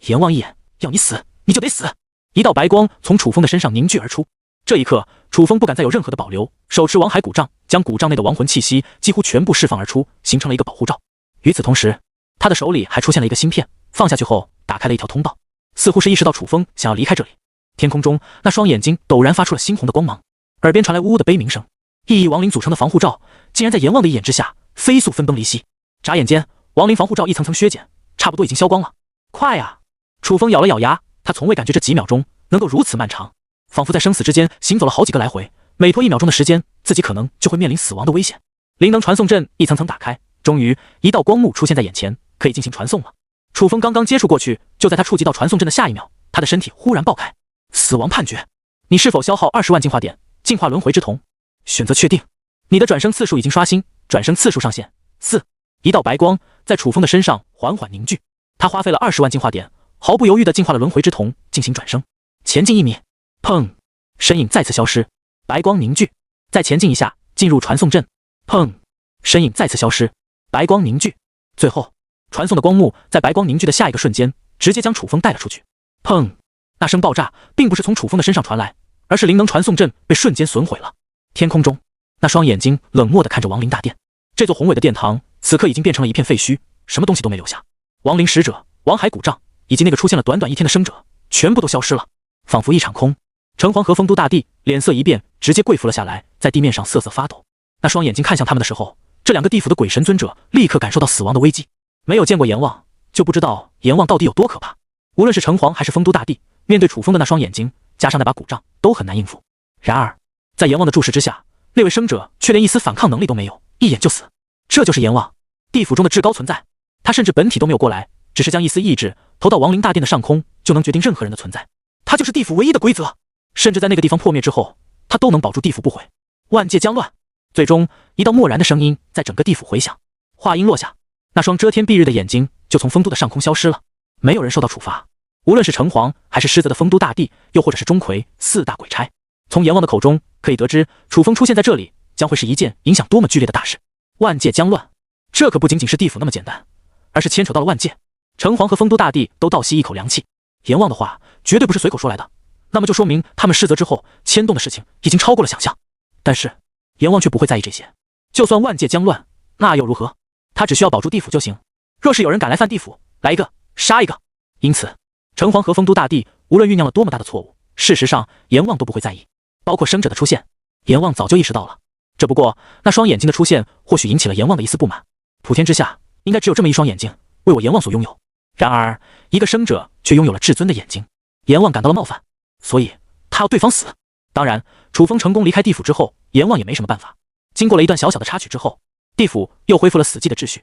阎王一眼，要你死你就得死。一道白光从楚风的身上凝聚而出。这一刻，楚风不敢再有任何的保留，手持亡骸骨杖，将骨杖内的亡魂气息几乎全部释放而出，形成了一个保护罩。与此同时，他的手里还出现了一个芯片，放下去后打开了一条通道，似乎是意识到楚风想要离开这里。天空中那双眼睛陡然发出了猩红的光芒，耳边传来呜呜的悲鸣声。亿亿亡灵组成的防护罩竟然在阎王的一眼之下飞速分崩离析。眨眼间，亡灵防护罩一层层削减，差不多已经消光了。快呀！楚风咬了咬牙，他从未感觉这几秒钟能够如此漫长，仿佛在生死之间行走了好几个来回，每拖1秒钟的时间，自己可能就会面临死亡的危险。灵能传送阵一层层打开，终于一道光幕出现在眼前，可以进行传送了。楚风刚刚接触过去，就在他触及到传送阵的下一秒，他的身体忽然爆开。死亡判决，你是否消耗20万进化点，进化轮回之瞳？选择确定。你的转生次数已经刷新，转生次数上限4。一道白光在楚风的身上缓缓凝聚，他花费了20万进化点，毫不犹豫地进化了轮回之瞳，进行转生。前进1米，砰，身影再次消失。白光凝聚，再前进一下，进入传送阵，砰，身影再次消失。白光凝聚，最后传送的光幕在白光凝聚的下一个瞬间，直接将楚风带了出去。砰！那声爆炸并不是从楚风的身上传来，而是灵能传送阵被瞬间损毁了。天空中，那双眼睛冷漠地看着亡灵大殿，这座宏伟的殿堂此刻已经变成了一片废墟，什么东西都没留下。亡灵使者、亡骸骨杖以及那个出现了短短1天的生者，全部都消失了，仿佛一场空。城隍和丰都大帝脸色一变，直接跪伏了下来，在地面上瑟瑟发抖。那双眼睛看向他们的时候，这2个地府的鬼神尊者立刻感受到死亡的危机。没有见过阎王，就不知道阎王到底有多可怕。无论是城隍还是丰都大帝，面对楚风的那双眼睛，加上那把骨杖，都很难应付。然而，在阎王的注视之下，那位生者却连一丝反抗能力都没有，一眼就死。这就是阎王，地府中的至高存在。他甚至本体都没有过来，只是将一丝意志投到亡灵大殿的上空，就能决定任何人的存在。他就是地府唯一的规则，甚至在那个地方破灭之后，他都能保住地府不毁。万界将乱。最终，一道漠然的声音在整个地府回响。话音落下，那双遮天蔽日的眼睛就从丰都的上空消失了。没有人受到处罚，无论是城隍还是失责的丰都大帝，又或者是钟馗4大鬼差。从阎王的口中可以得知，楚风出现在这里将会是一件影响多么剧烈的大事。万界将乱，这可不仅仅是地府那么简单，而是牵扯到了万界。城隍和丰都大帝都倒吸一口凉气，阎王的话绝对不是随口说来的，那么就说明他们失责之后牵动的事情已经超过了想象。但是阎王却不会在意这些，就算万界将乱，那又如何？他只需要保住地府就行。若是有人敢来犯地府，来一个杀一个。因此，城隍和丰都大帝无论酝酿了多么大的错误，事实上阎王都不会在意。包括生者的出现，阎王早就意识到了，只不过那双眼睛的出现或许引起了阎王的一丝不满。普天之下应该只有这么一双眼睛为我阎王所拥有，然而一个生者却拥有了至尊的眼睛，阎王感到了冒犯，所以他要对方死。当然，楚风成功离开地府之后，阎王也没什么办法。经过了一段小小的插曲之后，地府又恢复了死寂的秩序。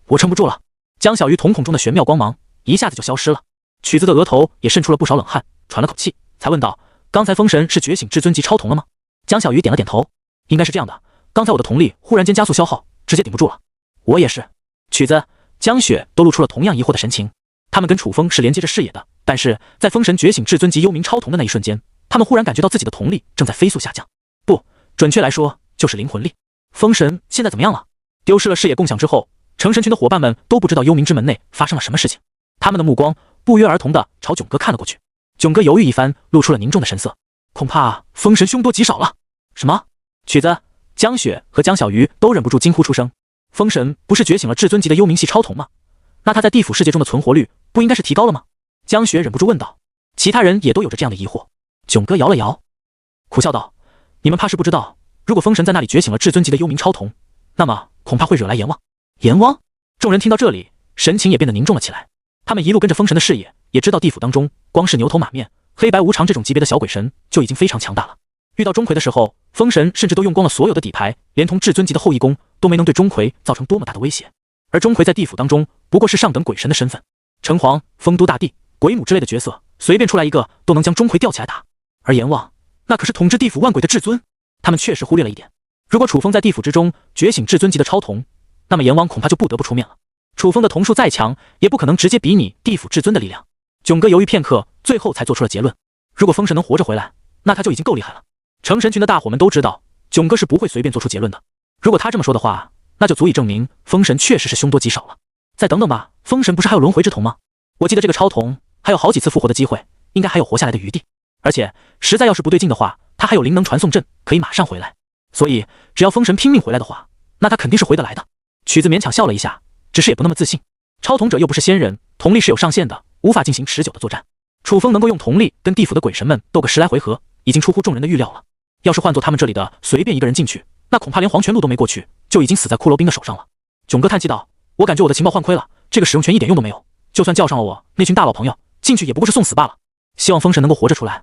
我撑不住了。江小鱼瞳孔中的玄妙光芒一下子就消失了，曲子的额头也渗出了不少冷汗，喘了口气，才问道：“刚才风神是觉醒至尊级超瞳了吗？”江小鱼点了点头，应该是这样的。刚才我的瞳力忽然间加速消耗，直接顶不住了。我也是。曲子、江雪都露出了同样疑惑的神情。他们跟楚风是连接着视野的，但是在风神觉醒至尊级幽冥超瞳的那一瞬间，他们忽然感觉到自己的瞳力正在飞速下降。不，准确来说就是灵魂力。风神现在怎么样了？丢失了视野共享之后，成神群的伙伴们都不知道幽冥之门内发生了什么事情。他们的目光不约而同地朝囧哥看了过去。囧哥犹豫一番，露出了凝重的神色。恐怕风神凶多吉少了。什么？曲子、江雪和江小鱼都忍不住惊呼出声。风神不是觉醒了至尊级的幽冥系超瞳吗？那他在地府世界中的存活率不应该是提高了吗？江雪忍不住问道。其他人也都有着这样的疑惑。囧哥摇了摇，苦笑道：“你们怕是不知道，如果风神在那里觉醒了至尊级的幽冥超瞳，那么恐怕会惹来阎王。”阎王？众人听到这里，神情也变得凝重了起来。他们一路跟着风神的视野，也知道地府当中光是牛头马面、黑白无常这种级别的小鬼神就已经非常强大了。遇到钟馗的时候，风神甚至都用光了所有的底牌，连同至尊级的后羿弓都没能对钟馗造成多么大的威胁。而钟馗在地府当中不过是上等鬼神的身份，城隍、丰都大帝、鬼母之类的角色，随便出来一个都能将钟馗吊起来打。而阎王那可是统治地府万鬼的至尊，他们确实忽略了一点。如果楚风在地府之中觉醒至尊级的超瞳，那么阎王恐怕就不得不出面了。楚风的瞳术再强，也不可能直接比拟地府至尊的力量。囧哥犹豫片刻，最后才做出了结论：如果风神能活着回来，那他就已经够厉害了。成神群的大伙们都知道，囧哥是不会随便做出结论的。如果他这么说的话，那就足以证明风神确实是凶多吉少了。再等等吧，风神不是还有轮回之瞳吗？我记得这个超瞳还有好几次复活的机会，应该还有活下来的余地。而且实在要是不对劲的话，他还有灵能传送阵可以马上回来。所以只要风神拼命回来的话，那他肯定是回得来的。曲子勉强笑了一下，只是也不那么自信。超瞳者又不是仙人，瞳力是有上限的，无法进行持久的作战。楚风能够用瞳力跟地府的鬼神们斗个10来回合，已经出乎众人的预料了。要是换做他们这里的随便一个人进去，那恐怕连黄泉路都没过去，就已经死在骷髅兵的手上了。囧哥叹气道：“我感觉我的情报换亏了，这个使用权一点用都没有。就算叫上了我那群大佬朋友进去，也不过是送死罢了。希望风神能够活着出来，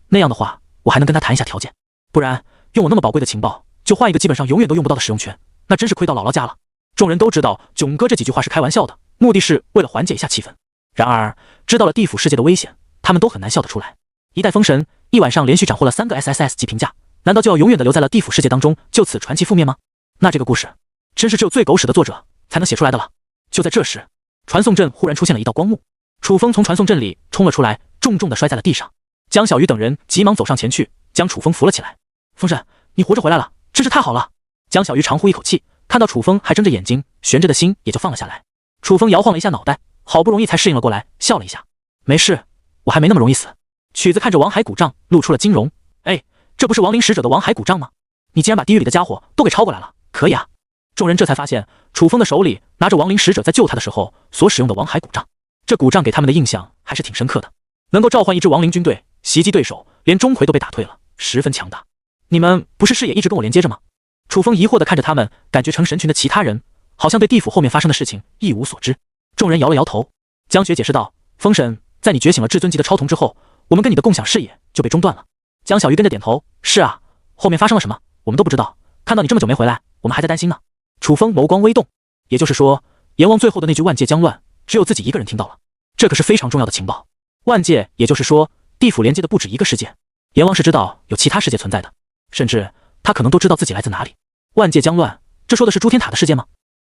那样的话，我还能跟他谈一下条件。不然，用我那么宝贵的情报，就换一个基本上永远都用不到的使用权，那真是亏到姥姥家了。”众人都知道囧哥这几句话是开玩笑的，目的是为了缓解一下气氛。然而知道了地府世界的危险，他们都很难笑得出来。一代风神一晚上连续斩获了3个 SSS 级评价，难道就要永远的留在了地府世界当中，就此传其覆灭吗？那这个故事真是只有最狗屎的作者才能写出来的了。就在这时，传送阵忽然出现了一道光幕，楚风从传送阵里冲了出来，重重的摔在了地上。江小鱼等人急忙走上前去，将楚风扶了起来。风神，你活着回来了，真是太好了。江小鱼长呼一口气，看到楚风还睁着眼睛，悬着的心也就放了下来。楚风摇晃了一下脑袋，好不容易才适应了过来，笑了一下：“没事，我还没那么容易死。”曲子看着王骸骨杖，露出了惊容：“哎，这不是亡灵使者的王骸骨杖吗？你竟然把地狱里的家伙都给抄过来了，可以啊！”众人这才发现，楚风的手里拿着亡灵使者在救他的时候所使用的王骸骨杖。这骨杖给他们的印象还是挺深刻的，能够召唤一支亡灵军队袭击对手，连钟馗都被打退了，十分强大。你们不是视野一直跟我连接着吗？楚风疑惑地看着他们，感觉成神群的其他人好像对地府后面发生的事情一无所知。众人摇了摇头。江雪解释道：“风神，在你觉醒了至尊级的超瞳之后，我们跟你的共享视野就被中断了。”江小鱼跟着点头：“是啊，后面发生了什么，我们都不知道。看到你这么久没回来，我们还在担心呢。”楚风眸光微动，也就是说，阎王最后的那句万界将乱，只有自己一个人听到了，这可是非常重要的情报。万界，也就是说，地府连接的不止一个世界，阎王是知道有其他世界存在的，甚至他可能都知道自己来自哪里。万界将乱，这说的是诸天塔的世界吗？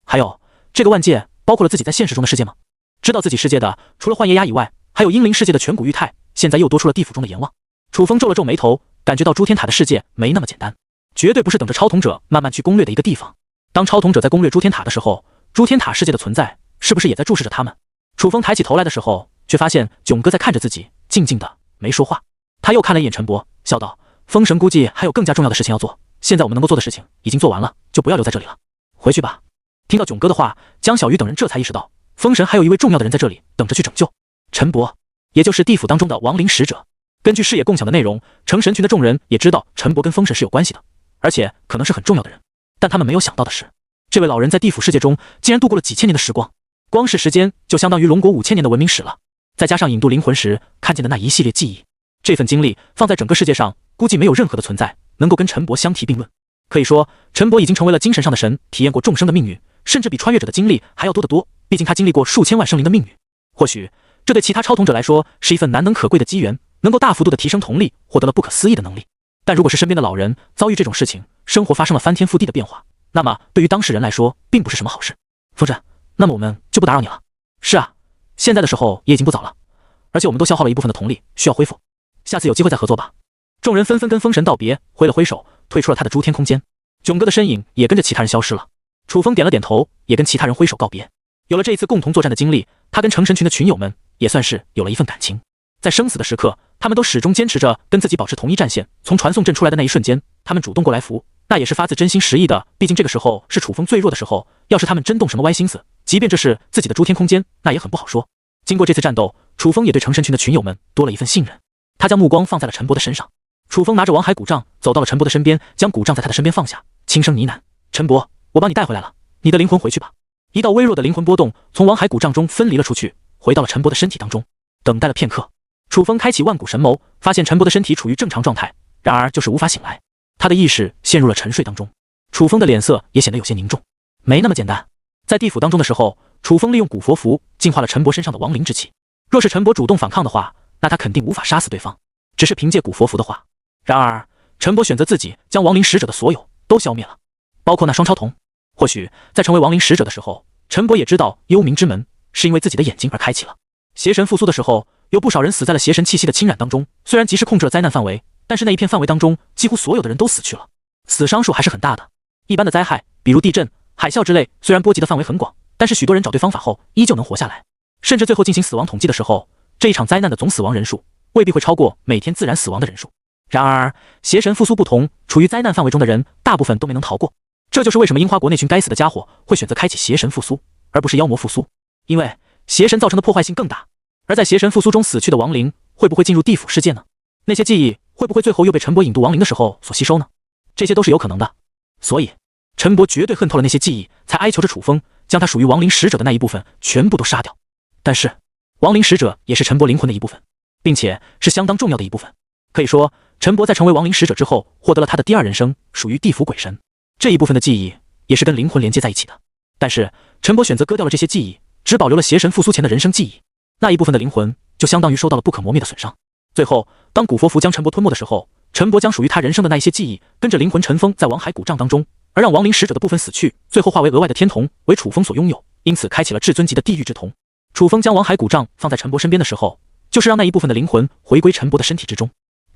还有，这个万界包括了自己在现实中的世界吗？知道自己世界的，除了幻夜鸦以外，还有阴灵世界的颧骨玉泰，现在又多出了地府中的阎王。楚风皱了皱眉头，感觉到诸天塔的世界没那么简单，绝对不是等着超统者慢慢去攻略的一个地方。当超统者在攻略诸天塔的时候，诸天塔世界的存在是不是也在注视着他们？楚风抬起头来的时候，却发现囧哥在看着自己，静静的没说话。他又看了一眼陈伯，笑道：“风神估计还有更加重要的事情要做，现在我们能够做的事情已经做完了，就不要留在这里了，回去吧。”听到囧哥的话，江小鱼等人这才意识到，风神还有一位重要的人在这里等着去拯救。陈伯，也就是地府当中的亡灵使者。根据视野共享的内容，成神群的众人也知道陈伯跟风神是有关系的，而且可能是很重要的人。但他们没有想到的是，这位老人在地府世界中竟然度过了几千年的时光，光是时间就相当于龙国5000年的文明史了。再加上引渡灵魂时看见的那一系列记忆，这份经历放在整个世界上估计没有任何的存在能够跟陈伯相提并论。可以说，陈伯已经成为了精神上的神，体验过众生的命运，甚至比穿越者的经历还要多得多。毕竟他经历过数千万生灵的命运。或许这对其他超统者来说是一份难能可贵的机缘，能够大幅度的提升瞳力，获得了不可思议的能力。但如果是身边的老人遭遇这种事情，生活发生了翻天覆地的变化，那么对于当事人来说并不是什么好事。风神，那么我们就不打扰你了。是啊，现在的时候也已经不早了，而且我们都消耗了一部分的瞳力，需要恢复。下次有机会再合作吧。众人纷纷跟风神道别，挥了挥手，退出了他的诸天空间。囧哥的身影也跟着其他人消失了。楚风点了点头，也跟其他人挥手告别。有了这一次共同作战的经历，他跟成神群的群友们也算是有了一份感情。在生死的时刻，他们都始终坚持着跟自己保持同一战线。从传送阵出来的那一瞬间，他们主动过来扶，那也是发自真心实意的。毕竟这个时候是楚风最弱的时候，要是他们真动什么歪心思，即便这是自己的诸天空间，那也很不好说。经过这次战斗，楚风也对成神群的群友们多了一份信任。他将目光放在了陈伯的身上。楚风拿着王海古杖走到了陈伯的身边，将古杖在他的身边放下，轻声呢喃：“陈伯，我帮你带回来了，你的灵魂回去吧。”一道微弱的灵魂波动从王海古杖中分离了出去，回到了陈伯的身体当中。等待了片刻，楚风开启万古神眸，发现陈伯的身体处于正常状态，然而就是无法醒来，他的意识陷入了沉睡当中。楚风的脸色也显得有些凝重。没那么简单。在地府当中的时候，楚风利用古佛符净化了陈伯身上的亡灵之气。若是陈伯主动反抗的话，那他肯定无法杀死对方。只是凭借古佛符的话，然而陈伯选择自己将亡灵使者的所有都消灭了，包括那双超瞳。或许在成为亡灵使者的时候，陈伯也知道幽冥之门是因为自己的眼睛而开启了。邪神复苏的时候，有不少人死在了邪神气息的侵染当中，虽然及时控制了灾难范围，但是那一片范围当中几乎所有的人都死去了，死伤数还是很大的。一般的灾害，比如地震、海啸之类，虽然波及的范围很广，但是许多人找对方法后依旧能活下来。甚至最后进行死亡统计的时候，这一场灾难的总死亡人数未必会超过每天自然死亡的人数。然而邪神复苏不同，处于灾难范围中的人大部分都没能逃过。这就是为什么樱花国那群该死的家伙会选择开启邪神复苏，而不是妖魔复苏。因为邪神造成的破坏性更大，而在邪神复苏中死去的亡灵会不会进入地府世界呢？那些记忆会不会最后又被陈伯引渡亡灵的时候所吸收呢？这些都是有可能的。所以陈伯绝对恨透了那些记忆，才哀求着楚风将他属于亡灵使者的那一部分全部都杀掉。但是亡灵使者也是陈伯灵魂的一部分，并且是相当重要的一部分。可以说陈伯在成为亡灵使者之后，获得了他的第二人生，属于地府鬼神。这一部分的记忆也是跟灵魂连接在一起的。但是陈伯选择割掉了这些记忆，只保留了邪神复苏前的人生记忆，那一部分的灵魂就相当于受到了不可磨灭的损伤。最后当古佛符将陈伯吞没的时候，陈伯将属于他人生的那一些记忆跟着灵魂尘封在王海古杖当中，而让亡灵使者的部分死去，最后化为额外的天瞳，为楚风所拥有，因此开启了至尊级的地狱之瞳。楚风将王海古杖放在陈伯身边的时候，就是让那一部分的灵魂回归陈伯的身体之中。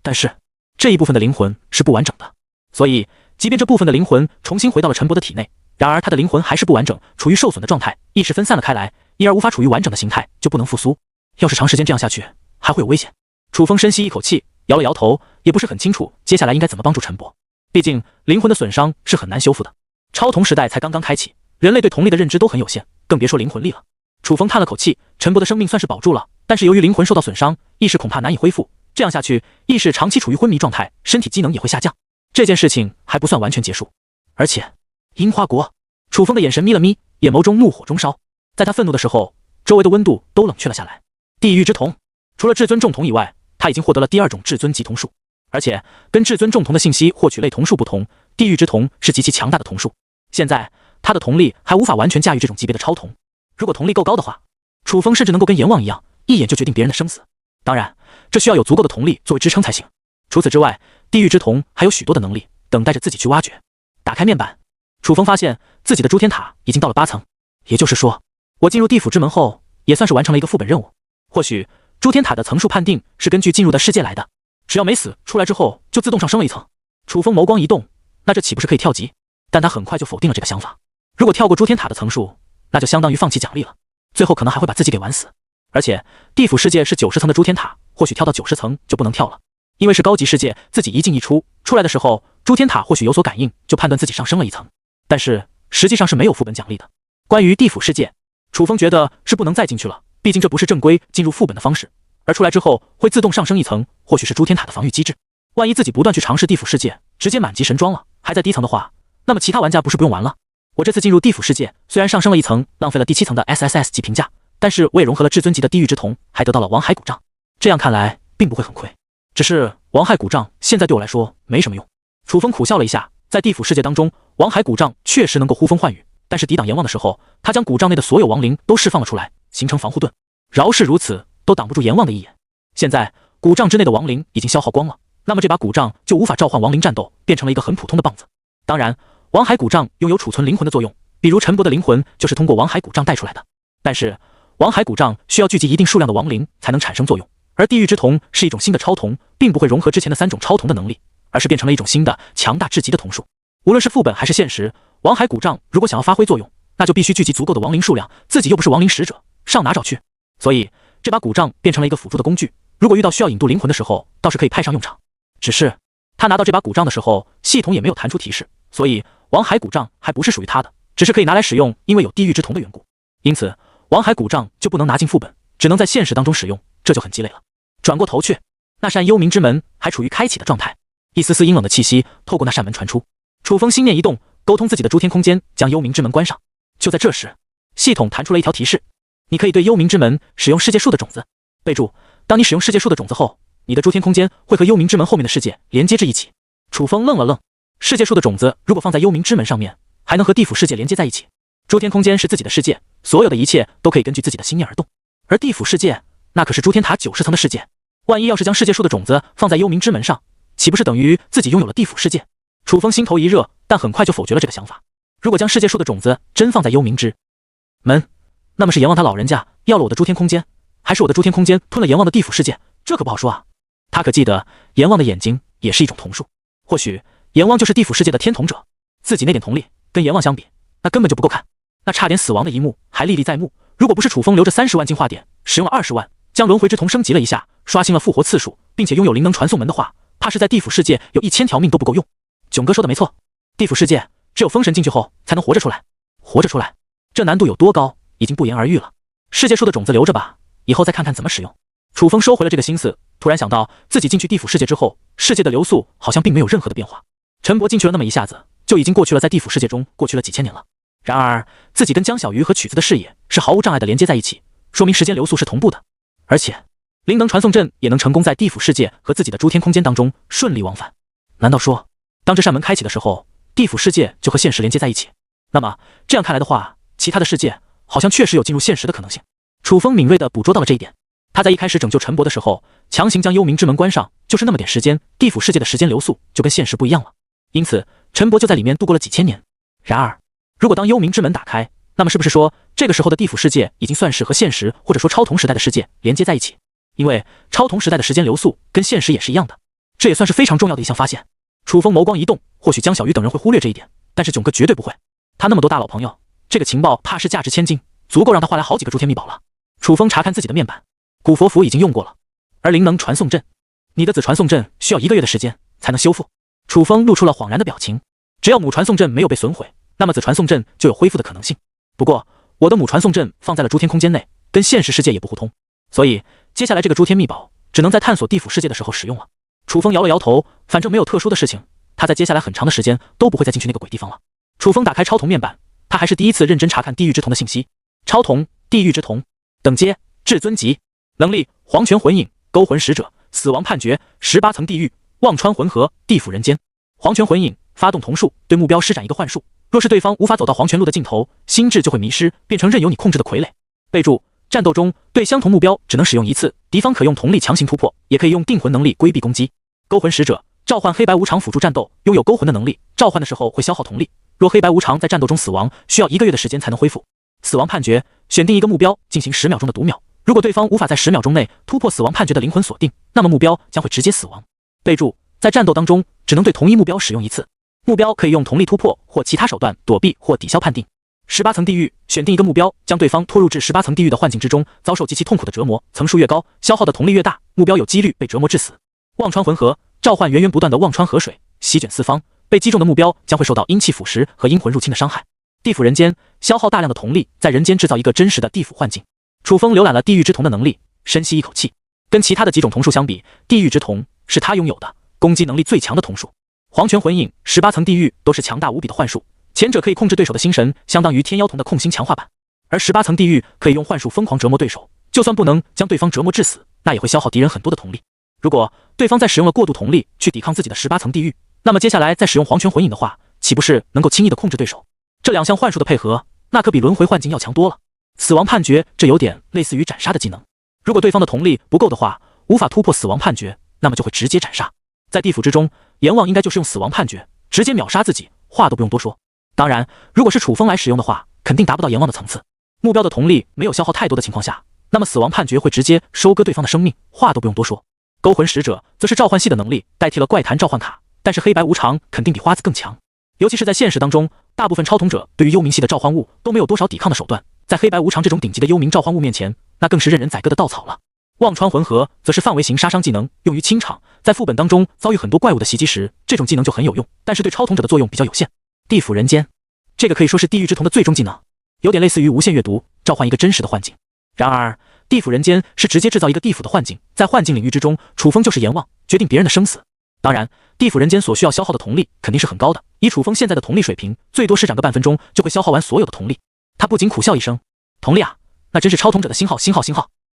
但是这一部分的灵魂是不完整的，所以即便这部分的灵魂重新回到了陈伯的体内，然而他的灵魂还是不完整，处于受损的状态，意识分散了开来，因而无法处于完整的形态，就不能复苏。要是长时间这样下去，还会有危险。楚风深吸一口气，摇了摇头，也不是很清楚接下来应该怎么帮助陈伯。毕竟灵魂的损伤是很难修复的，超瞳时代才刚刚开启，人类对瞳力的认知都很有限，更别说灵魂力了。楚风叹了口气，陈伯的生命算是保住了，但是由于灵魂受到损伤，意识恐怕难以恢复，这样下去，意识长期处于昏迷状态，身体机能也会下降。这件事情还不算完全结束，而且樱花国，楚风的眼神眯了眯，眼眸中怒火中烧。在他愤怒的时候，周围的温度都冷却了下来。地狱之瞳，除了至尊重瞳以外，他已经获得了第二种至尊级瞳术，而且跟至尊重瞳的信息获取类瞳术不同，地狱之瞳是极其强大的瞳术。现在他的瞳力还无法完全驾驭这种级别的超瞳，如果瞳力够高的话，楚风甚至能够跟阎王一样，一眼就决定别人的生死。当然，这需要有足够的瞳力作为支撑才行。除此之外，地狱之瞳还有许多的能力等待着自己去挖掘。打开面板，楚风发现自己的诸天塔已经到了8层，也就是说，我进入地府之门后，也算是完成了一个副本任务。或许诸天塔的层数判定是根据进入的世界来的，只要没死，出来之后就自动上升了一层。楚风眸光一动，那这岂不是可以跳级？但他很快就否定了这个想法。如果跳过诸天塔的层数，那就相当于放弃奖励了，最后可能还会把自己给玩死。而且地府世界是90层的诸天塔，或许跳到90层就不能跳了，因为是高级世界，自己一进一出，出来的时候诸天塔或许有所感应，就判断自己上升了一层，但是实际上是没有副本奖励的。关于地府世界，楚风觉得是不能再进去了，毕竟这不是正规进入副本的方式，而出来之后会自动上升一层，或许是诸天塔的防御机制。万一自己不断去尝试地府世界，直接满级神装了，还在低层的话，那么其他玩家不是不用玩了？我这次进入地府世界，虽然上升了一层，浪费了第7层的 SSS 级评价，但是我也融合了至尊级的地狱之瞳，还得到了王海古杖，这样看来并不会很亏。只是王骸骨杖现在对我来说没什么用。楚风苦笑了一下，在地府世界当中，王骸骨杖确实能够呼风唤雨，但是抵挡阎王的时候，他将骨杖内的所有亡灵都释放了出来，形成防护盾。饶是如此，都挡不住阎王的一眼。现在骨杖之内的亡灵已经消耗光了，那么这把骨杖就无法召唤亡灵战斗，变成了一个很普通的棒子。当然，王骸骨杖拥有储存灵魂的作用，比如陈伯的灵魂就是通过王骸骨杖带出来的。但是王骸骨杖需要聚集一定数量的亡灵才能产生作用，而地狱之瞳是一种新的超瞳，并不会融合之前的3种超瞳的能力，而是变成了一种新的强大至极的瞳数。无论是副本还是现实，王骸骨杖如果想要发挥作用，那就必须聚集足够的亡灵数量，自己又不是亡灵使者，上哪找去？所以这把骨杖变成了一个辅助的工具，如果遇到需要引渡灵魂的时候，倒是可以派上用场。只是他拿到这把骨杖的时候，系统也没有弹出提示，所以王骸骨杖还不是属于他的，只是可以拿来使用，因为有地狱之瞳的缘故。因此王骸骨杖就不能拿进副本，只能在现实当中使用，这就很鸡肋了。转过头去，那扇幽冥之门还处于开启的状态，一丝丝阴冷的气息透过那扇门传出。楚风心念一动，沟通自己的诸天空间，将幽冥之门关上。就在这时，系统弹出了一条提示，你可以对幽冥之门使用世界树的种子。备注：当你使用世界树的种子后，你的诸天空间会和幽冥之门后面的世界连接至一起。楚风愣了愣，世界树的种子如果放在幽冥之门上面，还能和地府世界连接在一起。诸天空间是自己的世界，所有的一切都可以根据自己的心念而动，而地府世界那可是诸天塔90层的世界，万一要是将世界树的种子放在幽冥之门上，岂不是等于自己拥有了地府世界？楚风心头一热，但很快就否决了这个想法。如果将世界树的种子真放在幽冥之门，那么是阎王他老人家要了我的诸天空间，还是我的诸天空间吞了阎王的地府世界？这可不好说啊。他可记得阎王的眼睛也是一种瞳数，或许阎王就是地府世界的天瞳者，自己那点瞳力跟阎王相比，那根本就不够看。那差点死亡的一幕还历历在目，如果不是楚风留着30万进化点，使用了20万，将轮回之瞳升级了一下，刷新了复活次数，并且拥有灵能传送门的话，怕是在地府世界有1000条命都不够用。囧哥说的没错，地府世界只有封神进去后才能活着出来，活着出来，这难度有多高，已经不言而喻了。世界树的种子留着吧，以后再看看怎么使用。楚风收回了这个心思，突然想到自己进去地府世界之后，世界的流速好像并没有任何的变化。陈伯进去了那么一下子，就已经过去了在地府世界中过去了几千年了。然而自己跟江小鱼和曲子的视野是毫无障碍的连接在一起，说明时间流速是同步的，而且灵能传送阵也能成功在地府世界和自己的诸天空间当中顺利往返。难道说当这扇门开启的时候，地府世界就和现实连接在一起？那么这样看来的话，其他的世界好像确实有进入现实的可能性。楚风敏锐地捕捉到了这一点。他在一开始拯救陈伯的时候，强行将幽冥之门关上，就是那么点时间，地府世界的时间流速就跟现实不一样了，因此陈伯就在里面度过了几千年。然而如果当幽冥之门打开，那么是不是说这个时候的地府世界已经算是和现实或者说超同时代的世界连接在一起？因为超同时代的时间流速跟现实也是一样的，这也算是非常重要的一项发现。楚风眸光一动，或许江小鱼等人会忽略这一点，但是囧哥绝对不会。他那么多大老朋友，这个情报怕是价值千金，足够让他换来好几个诸天秘宝了。楚风查看自己的面板，古佛符已经用过了，而灵能传送阵，你的子传送阵需要1个月的时间才能修复。楚风露出了恍然的表情，只要母传送阵没有被损毁，那么子传送阵就有恢复的可能性。不过我的母传送阵放在了诸天空间内，跟现实世界也不互通，所以接下来这个诸天秘宝只能在探索地府世界的时候使用了。楚风摇了摇头，反正没有特殊的事情，他在接下来很长的时间都不会再进去那个鬼地方了。楚风打开超瞳面板，他还是第一次认真查看地狱之瞳的信息。超瞳，地狱之瞳，等阶至尊级，能力黄泉魂影，勾魂使者，死亡判决，18层地狱，忘川浑河，地府人间。黄泉魂影，发动瞳术，对目标施展一个幻术，若是对方无法走到黄泉路的尽头，心智就会迷失，变成任由你控制的傀儡。备注：战斗中对相同目标只能使用一次，敌方可用瞳力强行突破，也可以用定魂能力规避攻击。勾魂使者，召唤黑白无常辅助战斗，拥有勾魂的能力，召唤的时候会消耗瞳力，若黑白无常在战斗中死亡，需要1个月的时间才能恢复。死亡判决，选定一个目标进行10秒钟的读秒，如果对方无法在10秒钟内突破死亡判决的灵魂锁定，那么目标将会直接死亡。备注：在战斗当中只能对同一目标使用一次，目标可以用瞳力突破或其他手段躲避或抵消判定。18层地狱，选定一个目标，将对方拖入至18层地狱的幻境之中，遭受极其痛苦的折磨，层数越高，消耗的瞳力越大，目标有几率被折磨致死。忘川浑河，召唤源源不断的忘川河水，席卷四方，被击中的目标将会受到阴气腐蚀和阴魂入侵的伤害。地府人间，消耗大量的瞳力，在人间制造一个真实的地府幻境。楚风浏览了地狱之瞳的能力，深吸一口气。跟其他的几种瞳术相比，地狱之瞳是他拥有的攻击能力最强的瞳术。黄泉魂影、18层地狱都是强大无比的幻术，前者可以控制对手的心神，相当于天妖瞳的控心强化版，而18层地狱可以用幻术疯狂折磨对手，就算不能将对方折磨致死，那也会消耗敌人很多的瞳力。如果对方在使用了过度瞳力去抵抗自己的18层地狱，那么接下来再使用黄泉魂影的话，岂不是能够轻易的控制对手？这两项幻术的配合，那可比轮回幻境要强多了。死亡判决这有点类似于斩杀的技能，如果对方的瞳力不够的话，无法突破死亡判决，那么就会直接斩杀。在地府之中，阎王应该就是用死亡判决直接秒杀自己，话都不用多说。当然，如果是楚风来使用的话，肯定达不到阎王的层次。目标的瞳力没有消耗太多的情况下，那么死亡判决会直接收割对方的生命，话都不用多说。勾魂使者则是召唤系的能力代替了怪谈召唤卡，但是黑白无常肯定比花子更强，尤其是在现实当中，大部分超统者对于幽冥系的召唤物都没有多少抵抗的手段，在黑白无常这种顶级的幽冥召唤物面前，那更是任人宰割的稻草了。忘川魂核则是范围型杀伤技能，用于清场，在副本当中遭遇很多怪物的袭击时，这种技能就很有用，但是对超统者的作用比较有限。地府人间，这个可以说是地狱之瞳的最终技能，有点类似于无限阅读，召唤一个真实的幻境。然而地府人间是直接制造一个地府的幻境，在幻境领域之中，楚风就是阎王，决定别人的生死。当然地府人间所需要消耗的瞳力肯定是很高的，以楚风现在的瞳力水平，最多施展个半分钟就会消耗完所有的瞳力。他不禁苦笑一声，瞳力啊，那真是超统者的星号，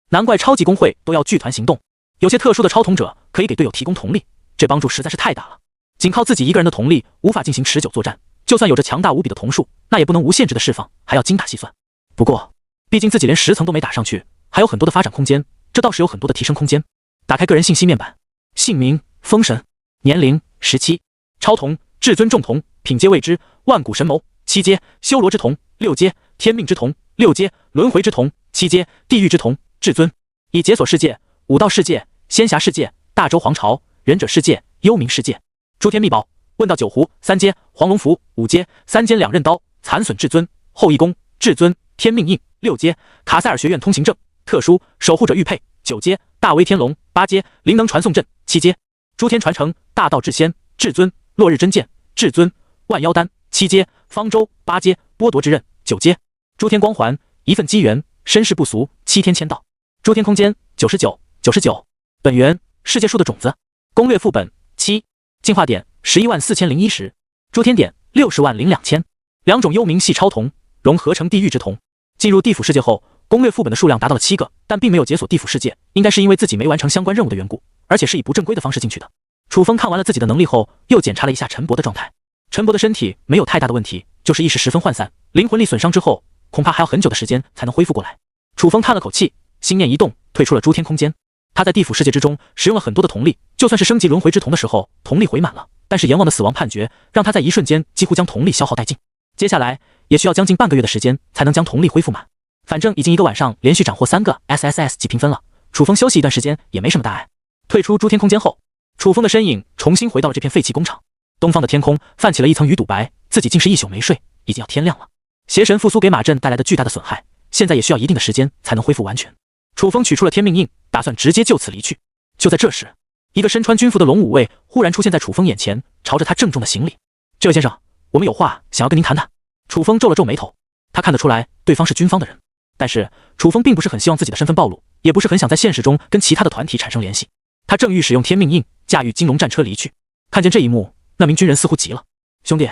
难怪超级工会都要剧团行动，有些特殊的超统者可以给队友提供瞳力，这帮助实在是太大了。仅靠自己一个人的瞳力无法进行持久作战，就算有着强大无比的瞳术，那也不能无限制的释放，还要精打细算。不过毕竟自己连10层都没打上去，还有很多的发展空间，这倒是有很多的提升空间。打开个人信息面板，姓名风神，年龄17，超瞳至尊重瞳，品阶未知，万古神谋7阶，修罗之瞳6阶，天命之瞳6阶，轮回之瞳7阶，地狱之瞳至尊，已解锁世界、武道世界、仙侠世界、大周皇朝、忍者世界、幽冥世界。诸天秘宝，问道九湖3阶，黄龙符5阶，3尖两刃刀残损至尊，后羿弓至尊，天命印6阶，卡塞尔学院通行证特殊，守护者玉佩9阶，大威天龙8阶，灵能传送阵7阶，诸天传承大道至仙至尊，落日真剑至尊，万妖丹7阶，方舟8阶，剥夺之刃9阶，诸天光环一份机缘，身世不俗7天签到，诸天空间99，本源世界树的种子，攻略副本7，进化点114010，诸天点602000，两种幽冥系超瞳融合成地狱之瞳。进入地府世界后，攻略副本的数量达到了7个，但并没有解锁地府世界，应该是因为自己没完成相关任务的缘故，而且是以不正规的方式进去的。楚风看完了自己的能力后，又检查了一下陈博的状态。陈博的身体没有太大的问题，就是意识十分涣散，灵魂力损伤之后，恐怕还要很久的时间才能恢复过来。楚风叹了口气，心念一动，退出了诸天空间。他在地府世界之中使用了很多的瞳力，就算是升级轮回之瞳的时候，瞳力回满了，但是阎王的死亡判决让他在一瞬间几乎将瞳力消耗殆尽。接下来也需要将近半个月的时间才能将瞳力恢复满。反正已经1个晚上连续斩获3个 SSS 级评分了，楚风休息一段时间也没什么大碍。退出诸天空间后，楚风的身影重新回到了这片废弃工厂。东方的天空泛起了一层鱼肚白，自己竟是一宿没睡，已经要天亮了。邪神复苏给马镇带来的巨大的损害，现在也需要一定的时间才能恢复完全。楚风取出了天命印，打算直接就此离去。就在这时，一个身穿军服的龙武卫忽然出现在楚风眼前，朝着他郑重的行礼。这位先生，我们有话想要跟您谈谈。楚风皱了皱眉头，他看得出来对方是军方的人，但是楚风并不是很希望自己的身份暴露，也不是很想在现实中跟其他的团体产生联系。他正欲使用天命印驾驭金龙战车离去，看见这一幕，那名军人似乎急了。兄弟，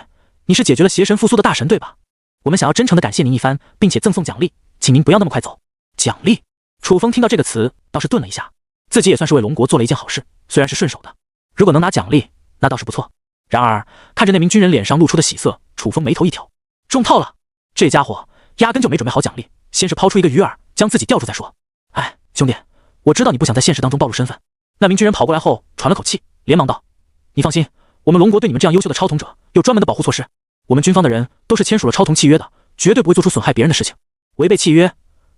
你是解决了邪神复苏的大神对吧？我们想要真诚的感谢您一番，并且赠送奖励，请您不要那么快走。奖励？楚风听到这个词倒是顿了一下，自己也算是为龙国做了一件好事，虽然是顺手的，如果能拿奖励那倒是不错。然而看着那名军人脸上露出的喜色，楚风眉头一挑，中套了，这家伙压根就没准备好奖励，先是抛出一个鱼饵将自己吊住再说。哎，兄弟，我知道你不想在现实当中暴露身份。那名军人跑过来后喘了口气，连忙道，你放心，我们龙国对你们这样优秀的超统者有专门的保护措施，我们军方的人都是签署了超同契约的，绝对不会做出损害别人的事情。违背契约，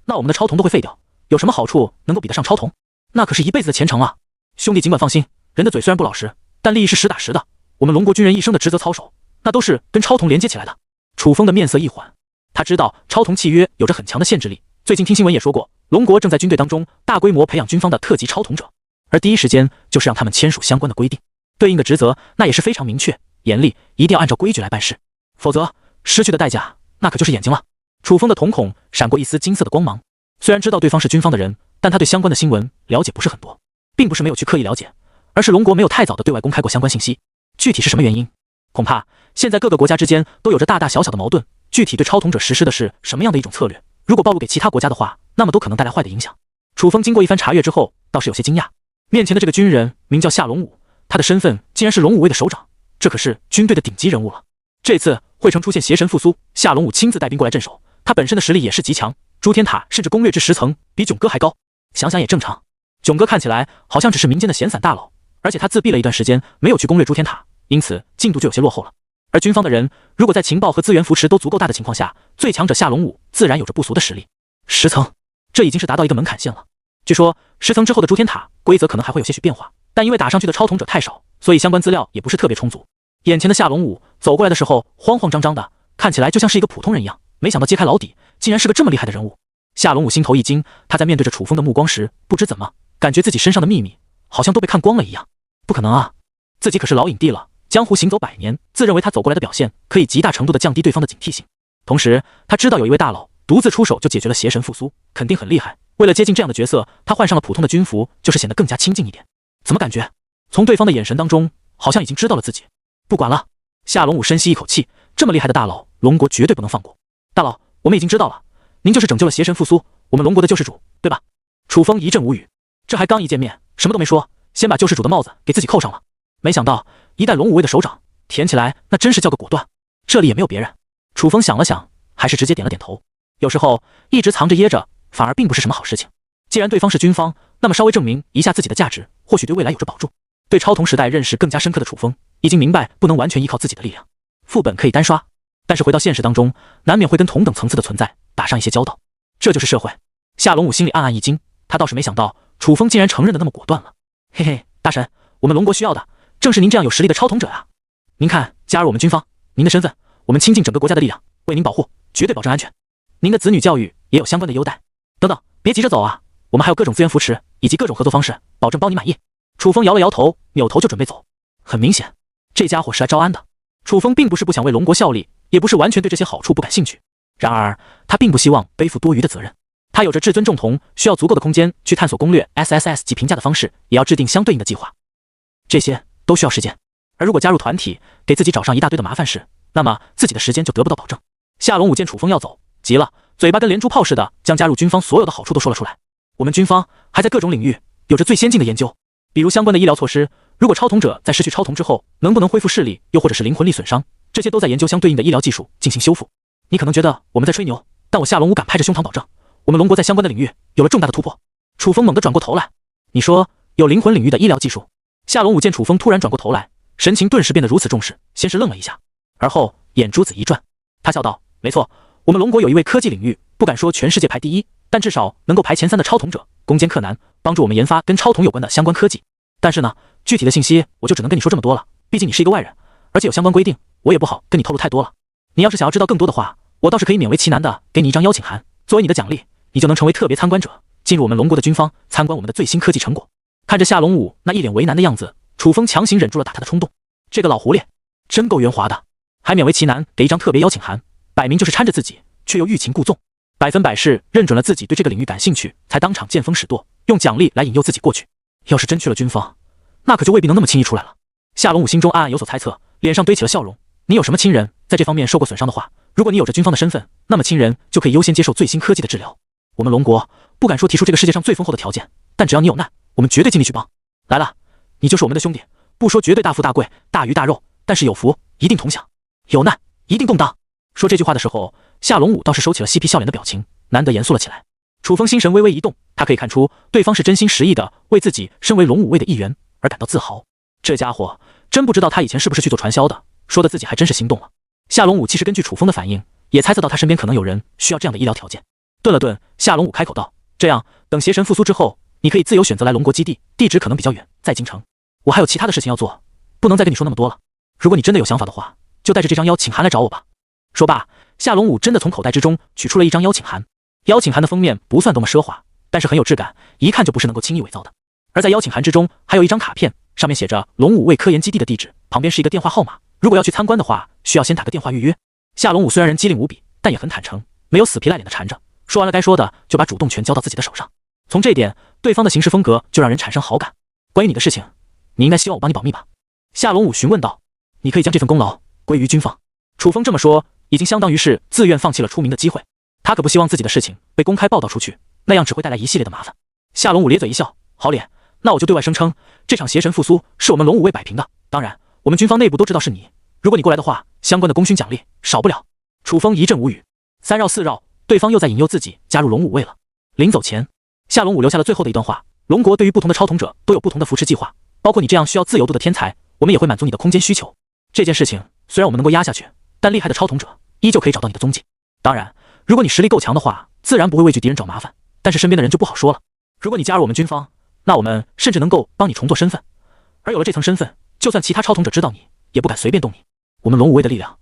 那我们的超同都会废掉，有什么好处能够比得上超同？那可是一辈子的前程啊！兄弟尽管放心，人的嘴虽然不老实，但利益是实打实的，我们龙国军人一生的职责操守，那都是跟超同连接起来的。楚风的面色一缓，他知道超同契约有着很强的限制力，最近听新闻也说过，龙国正在军队当中大规模培养军方的特级超统者，而第一时间就是让他们签署相关的规定，对应的职责那也是非常明确严厉，一定要按照规矩来办事，否则失去的代价那可就是眼睛了。楚风的瞳孔闪过一丝金色的光芒，虽然知道对方是军方的人，但他对相关的新闻了解不是很多，并不是没有去刻意了解，而是龙国没有太早的对外公开过相关信息，具体是什么原因，恐怕现在各个国家之间都有着大大小小的矛盾，具体对超统者实施的是什么样的一种策略，如果暴露给其他国家的话，那么都可能带来坏的影响。楚风经过一番查阅之后，倒是有些惊讶，面前的这个军人名叫夏龙武，他的身份竟然是龙武卫的首长，这可是军队的顶级人物了。这次会城出现邪神复苏，夏龙武亲自带兵过来镇守，他本身的实力也是极强，诸天塔甚至攻略至10层，比囧哥还高。想想也正常，囧哥看起来好像只是民间的闲散大佬，而且他自闭了一段时间，没有去攻略诸天塔，因此进度就有些落后了。而军方的人如果在情报和资源扶持都足够大的情况下，最强者夏龙武自然有着不俗的实力。10层，这已经是达到一个门槛线了。据说10层之后的诸天塔规则可能还会有些许变化，但因为打上去的超统者太少，所以相关资料也不是特别充足。眼前的夏龙武走过来的时候慌慌张张的，看起来就像是一个普通人一样，没想到揭开老底，竟然是个这么厉害的人物。夏龙武心头一惊，他在面对着楚风的目光时，不知怎么感觉自己身上的秘密好像都被看光了一样。不可能啊，自己可是老影帝了，江湖行走100年，自认为他走过来的表现可以极大程度的降低对方的警惕性。同时他知道有一位大佬独自出手就解决了邪神复苏，肯定很厉害。为了接近这样的角色，他换上了普通的军服，就是显得更加亲近一点。怎么感觉从对方的眼神当中好像已经知道了自己？不管了，夏龙武深吸一口气，这么厉害的大佬，龙国绝对不能放过。大佬，我们已经知道了，您就是拯救了邪神复苏，我们龙国的救世主，对吧？楚风一阵无语，这还刚一见面，什么都没说，先把救世主的帽子给自己扣上了。没想到一代龙武卫的首长，舔起来那真是叫个果断。这里也没有别人。楚风想了想，还是直接点了点头。有时候一直藏着掖着，反而并不是什么好事情。既然对方是军方，那么稍微证明一下自己的价值，或许对未来有着帮助。对超同时代认识更加深刻的楚风，已经明白不能完全依靠自己的力量。副本可以单刷，但是回到现实当中，难免会跟同等层次的存在打上一些交道。这就是社会。夏龙武心里暗暗一惊，他倒是没想到楚风竟然承认的那么果断了。嘿嘿，大神，我们龙国需要的正是您这样有实力的超统者啊！您看，加入我们军方，您的身份，我们倾尽整个国家的力量为您保护，绝对保证安全。您的子女教育也有相关的优待。等等，别急着走啊，我们还有各种资源扶持以及各种合作方式，保证包你满意。楚风摇了摇头，扭头就准备走。很明显，这家伙是来招安的。楚风并不是不想为龙国效力，也不是完全对这些好处不感兴趣。然而，他并不希望背负多余的责任。他有着至尊重瞳，需要足够的空间去探索攻略 SSS 及评价的方式，也要制定相对应的计划。这些都需要时间。而如果加入团体，给自己找上一大堆的麻烦事，那么自己的时间就得不到保证。夏龙武见楚风要走，急了，嘴巴跟连珠炮似的，将加入军方所有的好处都说了出来。我们军方还在各种领域有着最先进的研究，比如相关的医疗措施，如果超统者在失去超瞳之后，能不能恢复视力，又或者是灵魂力损伤，这些都在研究相对应的医疗技术进行修复。你可能觉得我们在吹牛，但我夏龙武敢拍着胸膛保证，我们龙国在相关的领域有了重大的突破。楚风猛地转过头来，你说有灵魂领域的医疗技术？夏龙武见楚风突然转过头来，神情顿时变得如此重视，先是愣了一下，而后眼珠子一转，他笑道，没错，我们龙国有一位科技领域不敢说全世界排第一，但至少能够排前3的超统者，攻坚克难，帮助我们研发跟超统有关的相关科技。但是呢，具体的信息我就只能跟你说这么多了，毕竟你是一个外人，而且有相关规定，我也不好跟你透露太多了。你要是想要知道更多的话，我倒是可以勉为其难的给你一张邀请函，作为你的奖励，你就能成为特别参观者，进入我们龙国的军方，参观我们的最新科技成果。看着夏龙武那一脸为难的样子，楚风强行忍住了打他的冲动。这个老狐狸真够圆滑的，还勉为其难给一张特别邀请函，摆明就是搀着自己，却又欲擒故纵，100%是认准了自己对这个领域感兴趣，才当场见风使舵，用奖励来引诱自己过去。要是真去了军方，那可就未必能那么轻易出来了。夏龙武心中暗暗有所猜测，脸上堆起了笑容。你有什么亲人在这方面受过损伤的话，如果你有着军方的身份，那么亲人就可以优先接受最新科技的治疗。我们龙国不敢说提出这个世界上最丰厚的条件，但只要你有难，我们绝对尽力去帮。来了，你就是我们的兄弟，不说绝对大富大贵、大鱼大肉，但是有福一定同享，有难一定共当。说这句话的时候，夏龙武倒是收起了嬉皮笑脸的表情，难得严肃了起来。楚风心神微微一动，他可以看出对方是真心实意的为自己身为龙武卫的一员而感到自豪。这家伙真不知道他以前是不是去做传销的，说的自己还真是心动了。夏龙武其实根据楚风的反应，也猜测到他身边可能有人需要这样的医疗条件。顿了顿，夏龙武开口道，这样等邪神复苏之后，你可以自由选择来龙国基地，地址可能比较远，在京城。我还有其他的事情要做，不能再跟你说那么多了。如果你真的有想法的话，就带着这张邀请函来找我吧。说罢，夏龙武真的从口袋之中取出了一张邀请函。邀请函的封面不算多么奢华，但是很有质感，一看就不是能够轻易伪造的。而在邀请函之中还有一张卡片，上面写着龙武卫科研基地的地址，旁边是一个电话号码，如果要去参观的话，需要先打个电话预约。夏龙武虽然人机灵无比，但也很坦诚，没有死皮赖脸的缠着，说完了该说的，就把主动权交到自己的手上。从这点，对方的行事风格就让人产生好感。关于你的事情，你应该希望我帮你保密吧？夏龙武询问道。你可以将这份功劳归于军方。楚风这么说，已经相当于是自愿放弃了出名的机会。他可不希望自己的事情被公开报道出去，那样只会带来一系列的麻烦。夏龙武咧嘴一笑，好脸，那我就对外声称，这场邪神复苏是我们龙武卫摆平的。当然，我们军方内部都知道是你。如果你过来的话，相关的功勋奖励少不了。楚风一阵无语，三绕四绕，对方又在引诱自己加入龙武卫了。临走前，夏龙武留下了最后的一段话：龙国对于不同的超统者都有不同的扶持计划，包括你这样需要自由度的天才，我们也会满足你的空间需求。这件事情虽然我们能够压下去，但厉害的超统者依旧可以找到你的踪迹。当然，如果你实力够强的话，自然不会畏惧敌人找麻烦，但是身边的人就不好说了。如果你加入我们军方，那我们甚至能够帮你重做身份，而有了这层身份，就算其他超统者知道你，也不敢随便动你。我们龙武卫的力量，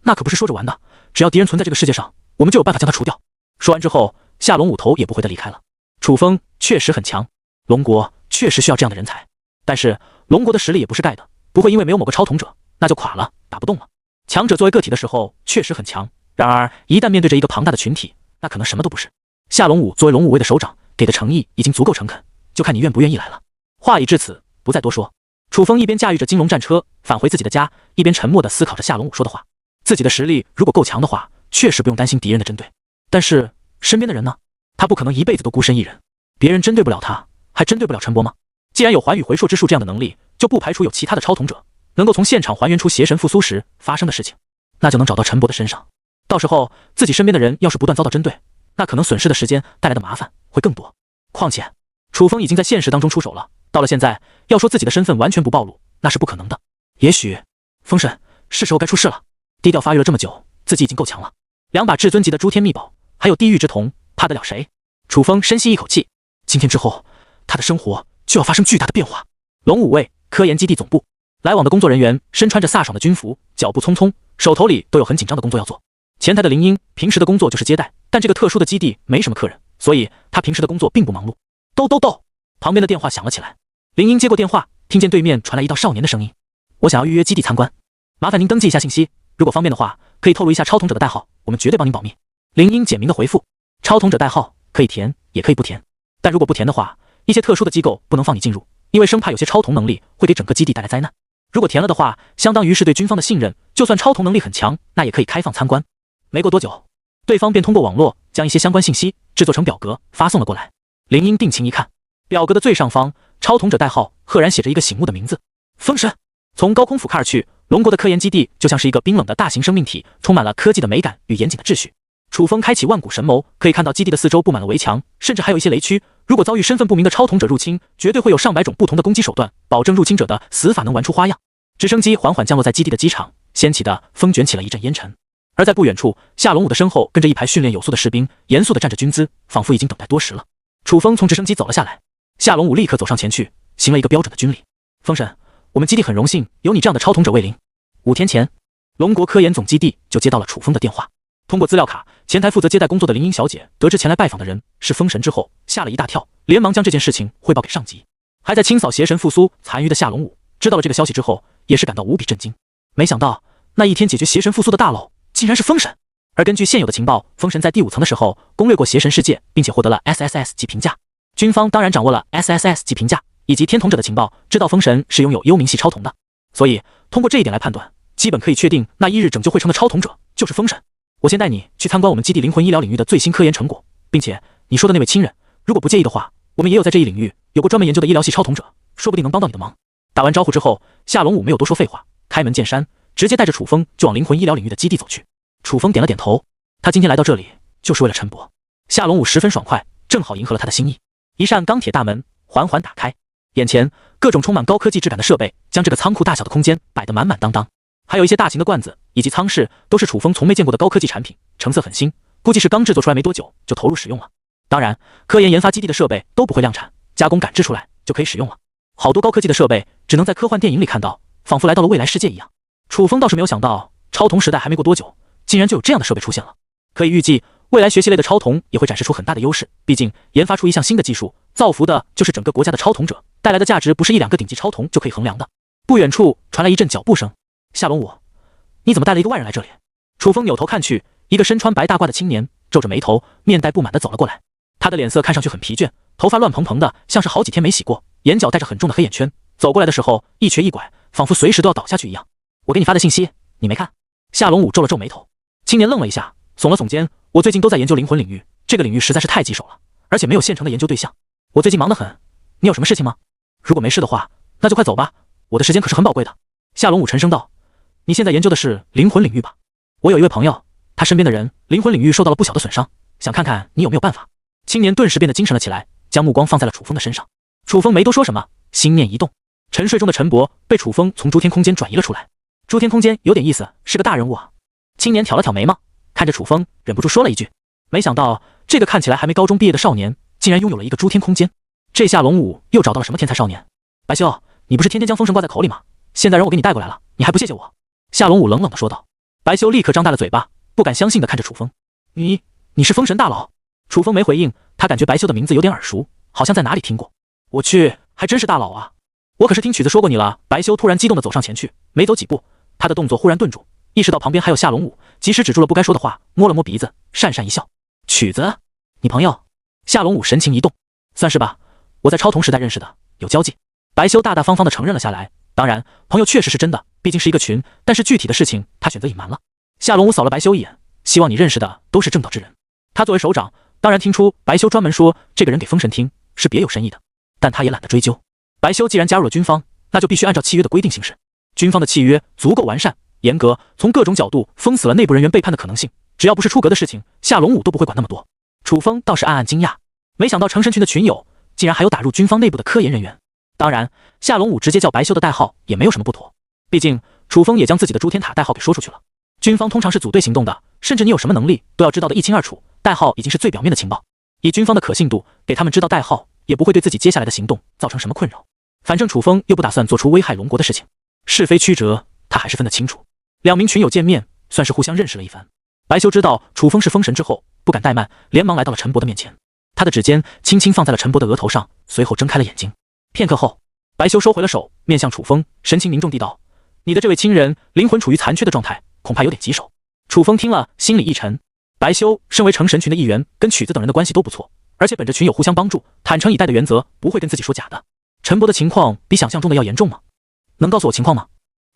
那可不是说着玩的，只要敌人存在这个世界上，我们就有办法将他除掉。说完之后，夏龙武头也不回的离开了。楚风确实很强，龙国确实需要这样的人才，但是龙国的实力也不是盖的，不会因为没有某个超统者，那就垮了，打不动了。强者作为个体的时候确实很强，然而一旦面对着一个庞大的群体，那可能什么都不是。夏龙武作为龙武卫的首长，给的诚意已经足够诚恳，就看你愿不愿意来了。话已至此，不再多说。楚风一边驾驭着金龙战车返回自己的家，一边沉默地思考着夏龙武说的话。自己的实力如果够强的话，确实不用担心敌人的针对，但是身边的人呢？他不可能一辈子都孤身一人，别人针对不了他，还针对不了陈伯吗？既然有寰宇回溯之术这样的能力，就不排除有其他的超统者能够从现场还原出邪神复苏时发生的事情，那就能找到陈伯的身上。到时候自己身边的人要是不断遭到针对，那可能损失的时间带来的麻烦会更多。况且楚风已经在现实当中出手了，到了现在要说自己的身份完全不暴露，那是不可能的。也许风神是时候该出世了。低调发育了这么久，自己已经够强了。2把至尊级的诸天秘宝，还有地狱之瞳，怕得了谁？楚风深吸一口气，今天之后，他的生活就要发生巨大的变化。龙武卫科研基地总部，来往的工作人员身穿着飒爽的军服，脚步匆匆，手头里都有很紧张的工作要做。前台的林英平时的工作就是接待，但这个特殊的基地没什么客人，所以他平时的工作并不忙碌。咚咚咚，旁边的电话响了起来。林英接过电话，听见对面传来一道少年的声音：“我想要预约基地参观，麻烦您登记一下信息，如果方便的话，可以透露一下超统者的代号，我们绝对帮您保密。”林英简明的回复：“超统者代号可以填，也可以不填，但如果不填的话，一些特殊的机构不能放你进入，因为生怕有些超统能力会给整个基地带来灾难。如果填了的话，相当于是对军方的信任，就算超统能力很强，那也可以开放参观。”没过多久，对方便通过网络将一些相关信息制作成表格发送了过来。林英定睛一看，表格的最上方，超统者代号赫然写着一个醒目的名字：风神。从高空俯瞰而去，龙国的科研基地就像是一个冰冷的大型生命体，充满了科技的美感与严谨的秩序。楚风开启万古神眸，可以看到基地的四周布满了围墙，甚至还有一些雷区。如果遭遇身份不明的超统者入侵，绝对会有上百种不同的攻击手段，保证入侵者的死法能玩出花样。直升机缓缓降落在基地的机场，掀起的风卷起了一阵烟尘。而在不远处，夏龙武的身后跟着一排训练有素的士兵，严肃地站着军姿，仿佛已经等待多时了。楚风从直升机走了下来，夏龙武立刻走上前去，行了一个标准的军礼：“风神，我们基地很荣幸有你这样的超统者卫灵。”5天前，龙国科研总基地就接到了楚风的电话。通过资料卡，前台负责接待工作的林英小姐得知前来拜访的人是风神之后，吓了一大跳，连忙将这件事情汇报给上级。还在清扫邪神复苏残余的夏龙武知道了这个消息之后，也是感到无比震惊。没想到那一天解决邪神复苏的大佬竟然是风神。而根据现有的情报，风神在第5层的时候攻略过邪神世界，并且获得了 SSS 级评价。军方当然掌握了 SSS 级评价以及天统者的情报，知道风神是拥有幽冥系超统的，所以通过这一点来判断，基本可以确定那1日拯救会城的超统者就是风神。我先带你去参观我们基地灵魂医疗领域的最新科研成果，并且你说的那位亲人，如果不介意的话，我们也有在这一领域有过专门研究的医疗系超统者，说不定能帮到你的忙。打完招呼之后，夏龙武没有多说废话，开门见山，直接带着楚风就往灵魂医疗领域的基地走去。楚风点了点头，他今天来到这里就是为了陈伯。夏龙武十分爽快，正好迎合了他的心意。一扇钢铁大门缓缓打开，眼前各种充满高科技质感的设备将这个仓库大小的空间摆得满满当当，还有一些大型的罐子以及舱室，都是楚风从没见过的高科技产品，成色很新，估计是刚制作出来没多久就投入使用了。当然，科研研发基地的设备都不会量产，加工赶制出来就可以使用了。好多高科技的设备只能在科幻电影里看到，仿佛来到了未来世界一样。楚风倒是没有想到，超童时代还没过多久，竟然就有这样的设备出现了。可以预计，未来学习类的超童也会展示出很大的优势，毕竟研发出一项新的技术，造福的就是整个国家的超童者，带来的价值不是1-2个顶级超童就可以衡量的。不远处传来一阵脚步声，夏龙武，你怎么带了一个外人来这里？楚风扭头看去，一个身穿白大褂的青年皱着眉头，面带不满地走了过来。他的脸色看上去很疲倦，头发乱蓬蓬的，像是好几天没洗过，眼角带着很重的黑眼圈，走过来的时候一瘸一拐，仿佛随时都要倒下去一样。我给你发的信息你没看？夏龙武皱了皱眉头。青年愣了一下，耸了耸肩，我最近都在研究灵魂领域，这个领域实在是太棘手了，而且没有现成的研究对象，我最近忙得很，你有什么事情吗？如果没事的话，那就快走吧，我的时间可是很宝贵的。夏龙武沉声道：“你现在研究的是灵魂领域吧？我有一位朋友，他身边的人灵魂领域受到了不小的损伤，想看看你有没有办法。”青年顿时变得精神了起来，将目光放在了楚风的身上。楚风没多说什么，心念一动，沉睡中的陈伯被楚风从诸天空间转移了出来。诸天空间有点意思，是个大人物啊。青年挑了挑眉毛，看着楚风，忍不住说了一句：“没想到这个看起来还没高中毕业的少年，竟然拥有了一个诸天空间。这夏龙武又找到了什么天才少年？白修，你不是天天将封神挂在口里吗？现在让我给你带过来了，你还不谢谢我？”夏龙武冷冷地说道。白修立刻张大了嘴巴，不敢相信地看着楚风：“你是封神大佬？”楚风没回应，他感觉白修的名字有点耳熟，好像在哪里听过。我去，还真是大佬啊！我可是听曲子说过你了。白修突然激动地走上前去，没走几步，他的动作忽然顿住，意识到旁边还有夏龙武，及时止住了不该说的话，摸了摸鼻子，讪讪一笑：“曲子，你朋友？”夏龙武神情一动：“算是吧，我在超童时代认识的，有交际。”白修大大方方地承认了下来。当然，朋友确实是真的，毕竟是一个群，但是具体的事情他选择隐瞒了。夏龙武扫了白修一眼，希望你认识的都是正道之人。他作为首长，当然听出白修专门说这个人给封神听是别有深意的，但他也懒得追究。白修既然加入了军方，那就必须按照契约的规定行事。军方的契约足够完善、严格，从各种角度封死了内部人员背叛的可能性。只要不是出格的事情，夏龙武都不会管那么多。楚风倒是暗暗惊讶，没想到成神群的群友竟然还有打入军方内部的科研人员。当然，夏龙武直接叫白修的代号也没有什么不妥，毕竟楚风也将自己的诸天塔代号给说出去了。军方通常是组队行动的，甚至你有什么能力都要知道的一清二楚，代号已经是最表面的情报。以军方的可信度，给他们知道代号也不会对自己接下来的行动造成什么困扰。反正楚风又不打算做出危害龙国的事情，是非曲折他还是分得清楚。两名群友见面，算是互相认识了一番。白修知道楚风是封神之后，不敢怠慢，连忙来到了陈伯的面前。他的指尖轻轻放在了陈伯的额头上，随后睁开了眼睛。片刻后，白修收回了手，面向楚风，神情凝重地道：“你的这位亲人灵魂处于残缺的状态，恐怕有点棘手。”楚风听了，心里一沉。白修身为成神群的一员，跟曲子等人的关系都不错，而且本着群友互相帮助、坦诚以待的原则，不会跟自己说假的。陈伯的情况比想象中的要严重吗？能告诉我情况吗？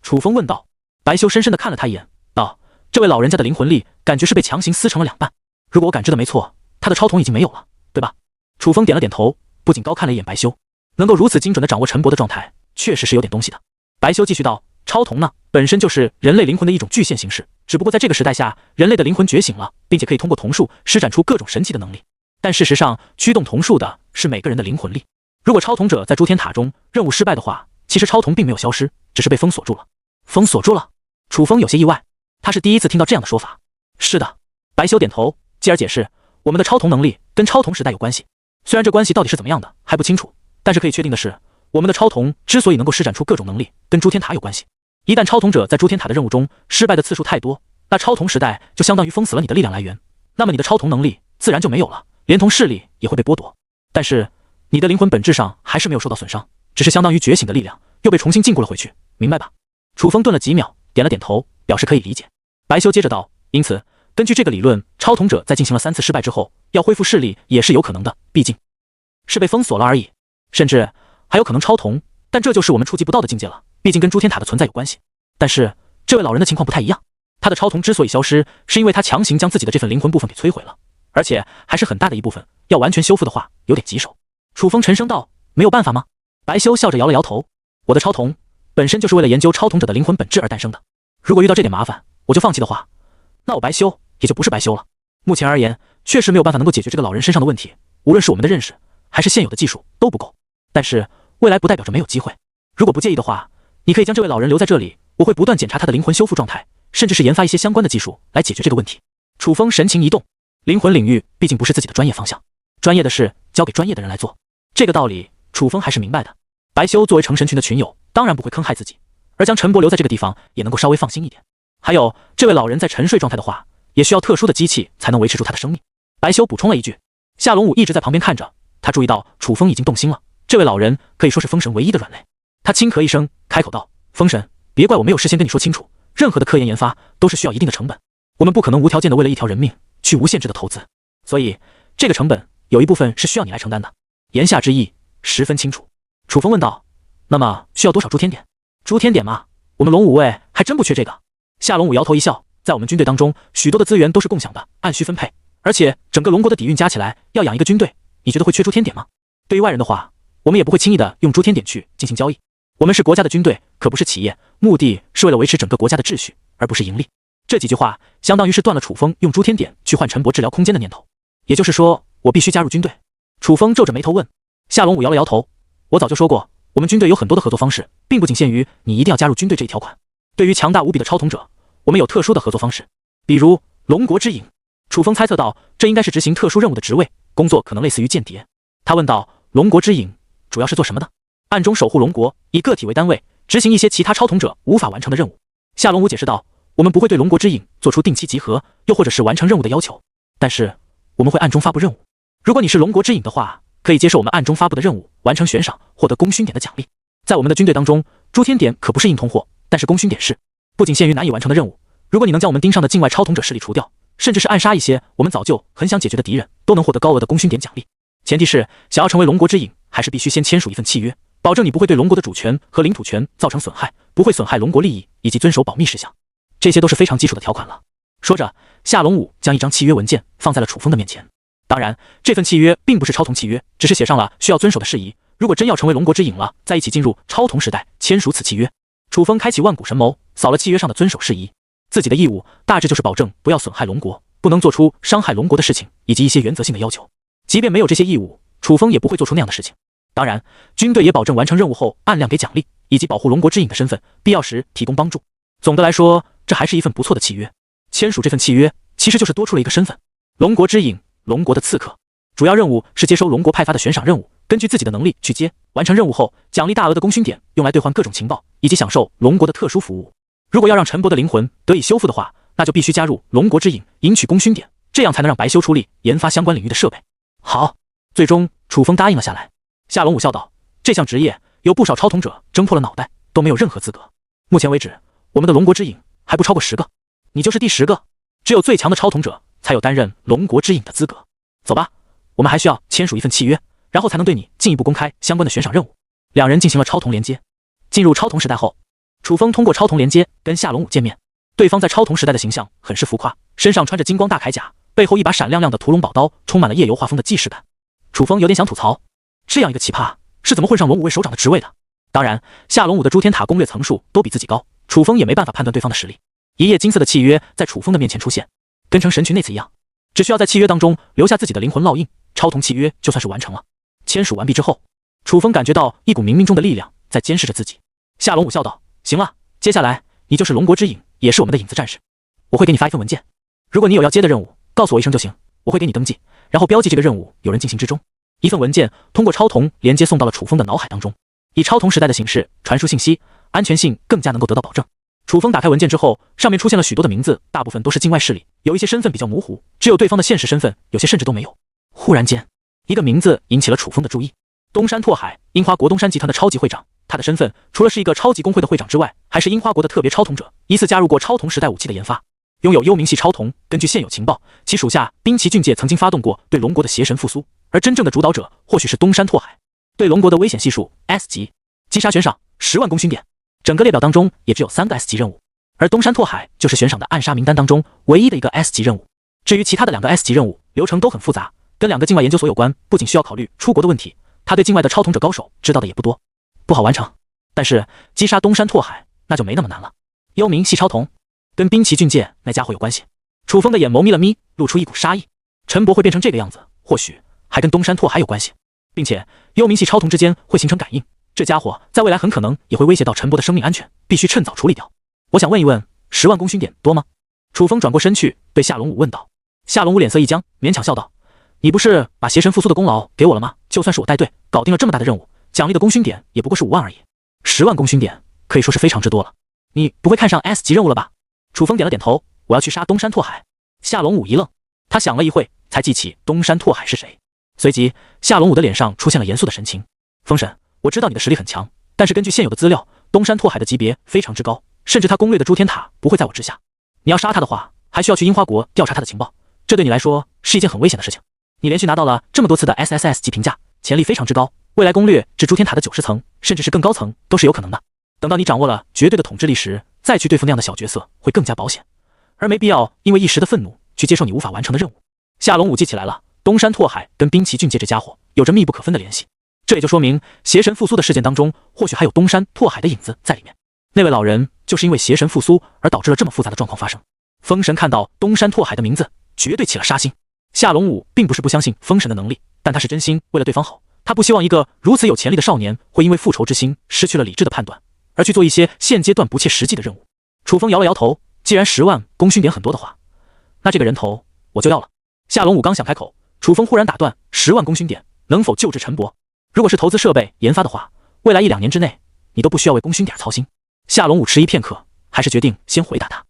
楚风问道。白修深深地看了他一眼，道：“这位老人家的灵魂力，感觉是被强行撕成了两半。如果我感知的没错，他的超瞳已经没有了，对吧？”楚风点了点头，不仅高看了一眼白修，能够如此精准地掌握陈伯的状态，确实是有点东西的。白修继续道：“超瞳呢，本身就是人类灵魂的一种具现形式，只不过在这个时代下，人类的灵魂觉醒了，并且可以通过瞳术施展出各种神奇的能力。但事实上，驱动瞳术的是每个人的灵魂力。如果超瞳者在诸天塔中任务失败的话，其实超瞳并没有消失，只是被封锁住了。”封锁住了？楚风有些意外，他是第一次听到这样的说法。是的，白修点头，继而解释：“我们的超瞳能力跟超瞳时代有关系，虽然这关系到底是怎么样的还不清楚，但是可以确定的是，我们的超瞳之所以能够施展出各种能力，跟诸天塔有关系。一旦超瞳者在诸天塔的任务中失败的次数太多，那超瞳时代就相当于封死了你的力量来源，那么你的超瞳能力自然就没有了，连同视力也会被剥夺。但是你的灵魂本质上还是没有受到损伤，只是相当于觉醒的力量又被重新禁锢了回去，明白吧？”楚风顿了几秒，点了点头，表示可以理解。白修接着道：“因此，根据这个理论，超瞳者在进行了3次失败之后，要恢复视力也是有可能的，毕竟是被封锁了而已，甚至还有可能超瞳，但这就是我们触及不到的境界了，毕竟跟诸天塔的存在有关系。但是这位老人的情况不太一样，他的超瞳之所以消失，是因为他强行将自己的这份灵魂部分给摧毁了，而且还是很大的一部分，要完全修复的话，有点棘手。”楚风沉声道：“没有办法吗？”白修笑着摇了摇头：“我的超瞳本身就是为了研究超瞳者的灵魂本质而诞生的，如果遇到这点麻烦我就放弃的话，那我白修也就不是白修了。目前而言，确实没有办法能够解决这个老人身上的问题，无论是我们的认识还是现有的技术都不够，但是未来不代表着没有机会。如果不介意的话，你可以将这位老人留在这里，我会不断检查他的灵魂修复状态，甚至是研发一些相关的技术来解决这个问题。”楚风神情一动，灵魂领域毕竟不是自己的专业方向，专业的事交给专业的人来做，这个道理楚风还是明白的。白修作为成神群的群友，当然不会坑害自己，而将陈伯留在这个地方也能够稍微放心一点。还有，这位老人在沉睡状态的话，也需要特殊的机器才能维持住他的生命。白修补充了一句。夏龙武一直在旁边看着，他注意到楚风已经动心了，这位老人可以说是封神唯一的软肋。他轻咳一声，开口道：“封神，别怪我没有事先跟你说清楚，任何的科研研发都是需要一定的成本，我们不可能无条件的为了一条人命去无限制的投资，所以这个成本有一部分是需要你来承担的。”言下之意十分清楚。楚风问道：“那么需要多少诸天点？”“诸天点嘛，我们龙武卫还真不缺这个。”夏龙武摇头一笑，在我们军队当中，许多的资源都是共享的，按需分配，而且整个龙国的底蕴加起来要养一个军队，你觉得会缺诸天点吗？对于外人的话，我们也不会轻易的用诸天点去进行交易。我们是国家的军队，可不是企业，目的是为了维持整个国家的秩序，而不是盈利。这几句话相当于是断了楚风用诸天点去换陈伯治疗空间的念头。也就是说，我必须加入军队。楚风皱着眉头问。夏龙武摇了摇头，我早就说过，我们军队有很多的合作方式，并不仅限于你一定要加入军队这一条款。对于强大无比的超统者，我们有特殊的合作方式，比如龙国之影。楚风猜测到，这应该是执行特殊任务的职位，工作可能类似于间谍。他问道，龙国之影主要是做什么的？暗中守护龙国，以个体为单位，执行一些其他超统者无法完成的任务。夏龙武解释道，我们不会对龙国之影做出定期集合，又或者是完成任务的要求，但是我们会暗中发布任务。如果你是龙国之影的话，可以接受我们暗中发布的任务，完成悬赏，获得功勋点的奖励。在我们的军队当中，诸天点可不是硬通货，但是功勋点是。不仅限于难以完成的任务，如果你能将我们盯上的境外超统者势力除掉，甚至是暗杀一些我们早就很想解决的敌人，都能获得高额的功勋点奖励。前提是想要成为龙国之影，还是必须先签署一份契约，保证你不会对龙国的主权和领土权造成损害，不会损害龙国利益，以及遵守保密事项。这些都是非常基础的条款了。说着，夏龙武将一张契约文件放在了楚风的面前。当然，这份契约并不是超同契约，只是写上了需要遵守的事宜。如果真要成为龙国之影了，在一起进入超同时代，签署此契约。楚风开启万古神谋，扫了契约上的遵守事宜。自己的义务大致就是保证不要损害龙国，不能做出伤害龙国的事情，以及一些原则性的要求。即便没有这些义务，楚风也不会做出那样的事情。当然，军队也保证完成任务后按量给奖励，以及保护龙国之影的身份，必要时提供帮助。总的来说，这还是一份不错的契约。签署这份契约，其实就是多出了一个身份——龙国之影，龙国的刺客。主要任务是接收龙国派发的悬赏任务，根据自己的能力去接，完成任务后奖励大额的功勋点，用来兑换各种情报，以及享受龙国的特殊服务。如果要让陈伯的灵魂得以修复的话，那就必须加入龙国之影，赢取功勋点，这样才能让白修出力研发相关领域的设备。好，最终楚风答应了下来。夏龙武笑道：“这项职业有不少超统者争破了脑袋，都没有任何资格。目前为止，我们的龙国之影还不超过10个，你就是第10个。只有最强的超统者才有担任龙国之影的资格。走吧，我们还需要签署一份契约，然后才能对你进一步公开相关的悬赏任务。”两人进行了超同连接。进入超同时代后，楚风通过超同连接跟夏龙武见面。对方在超同时代的形象很是浮夸，身上穿着金光大铠甲，背后一把闪亮亮的屠龙宝刀，充满了夜游画风的既视感。楚风有点想吐槽，这样一个奇葩是怎么混上龙武卫首长的职位的？当然，夏龙武的诸天塔攻略层数都比自己高，楚风也没办法判断对方的实力。一页金色的契约在楚风的面前出现，跟成神群那次一样，只需要在契约当中留下自己的灵魂烙印，超同契约就算是完成了。签署完毕之后，楚风感觉到一股冥冥中的力量在监视着自己。夏龙武笑道：“行了，接下来你就是龙国之影，也是我们的影子战士。我会给你发一份文件，如果你有要接的任务，告诉我一声就行，我会给你登记，然后标记这个任务有人进行之中。”一份文件通过超同连接送到了楚风的脑海当中，以超同时代的形式传输信息，安全性更加能够得到保证。楚风打开文件之后，上面出现了许多的名字，大部分都是境外势力，有一些身份比较模糊，只有对方的现实身份，有些甚至都没有。忽然间，一个名字引起了楚风的注意：东山拓海，樱花国东山集团的超级会长。他的身份除了是一个超级工会的会长之外，还是樱花国的特别超同者，疑似加入过超同时代武器的研发，拥有幽冥系超同。根据现有情报，其属下滨崎俊介曾经发动过对龙国的邪神复苏，而真正的主导者或许是东山拓海。对龙国的危险系数 S 级，击杀悬赏10万功勋点。整个列表当中也只有3个 S 级任务，而东山拓海就是悬赏的暗杀名单当中唯一的一个 S 级任务。至于其他的2个 S 级任务，流程都很复杂，跟2个境外研究所有关，不仅需要考虑出国的问题，他对境外的超同者高手知道的也不多，不好完成。但是击杀东山拓海那就没那么难了。幽冥系超同跟滨崎俊介那家伙有关系。楚风的眼眸眯了眯，露出一股杀意。陈伯会变成这个样子，或许还跟东山拓海有关系，并且幽冥系超同之间会形成感应，这家伙在未来很可能也会威胁到陈伯的生命安全，必须趁早处理掉。我想问一问，10万功勋点多吗？楚风转过身去对夏龙武问道。夏龙武脸色一僵，勉强笑道：“你不是把邪神复苏的功劳给我了吗？就算是我带队搞定了这么大的任务，奖励的功勋点也不过是5万而已。10万功勋点可以说是非常之多了。你不会看上 S 级任务了吧？”楚风点了点头：“我要去杀东山拓海。”夏龙武一愣，他想了一会才记起东山拓海是谁。随即夏龙武的脸上出现了严肃的神情：“风神，我知道你的实力很强，但是根据现有的资料，东山拓海的级别非常之高，甚至他攻略的诸天塔不会在我之下。你要杀他的话，还需要去樱花国调查他的情报，这对你来说是一件很危险的事情。你连续拿到了这么多次的 SSS 级评价，潜力非常之高，未来攻略至诸天塔的90层，甚至是更高层都是有可能的。等到你掌握了绝对的统治力时，再去对付那样的小角色会更加保险，而没必要因为一时的愤怒去接受你无法完成的任务。”夏龙武记起来了，东山拓海跟滨崎俊介这家伙有着密不可分的联系，这也就说明邪神复苏的事件当中，或许还有东山拓海的影子在里面。那位老人就是因为邪神复苏而导致了这么复杂的状况发生。风神看到东山拓海的名字，绝对起了杀心。夏龙武并不是不相信风神的能力，但他是真心为了对方好，他不希望一个如此有潜力的少年会因为复仇之心失去了理智的判断，而去做一些现阶段不切实际的任务。楚风摇了摇头，既然10万功勋点很多的话，那这个人头我就要了。夏龙武刚想开口，楚风忽然打断：10万功勋点能否救治陈伯？如果是投资设备研发的话，未来1-2年之内，你都不需要为功勋点操心。夏龙武迟疑片刻，还是决定先回答他。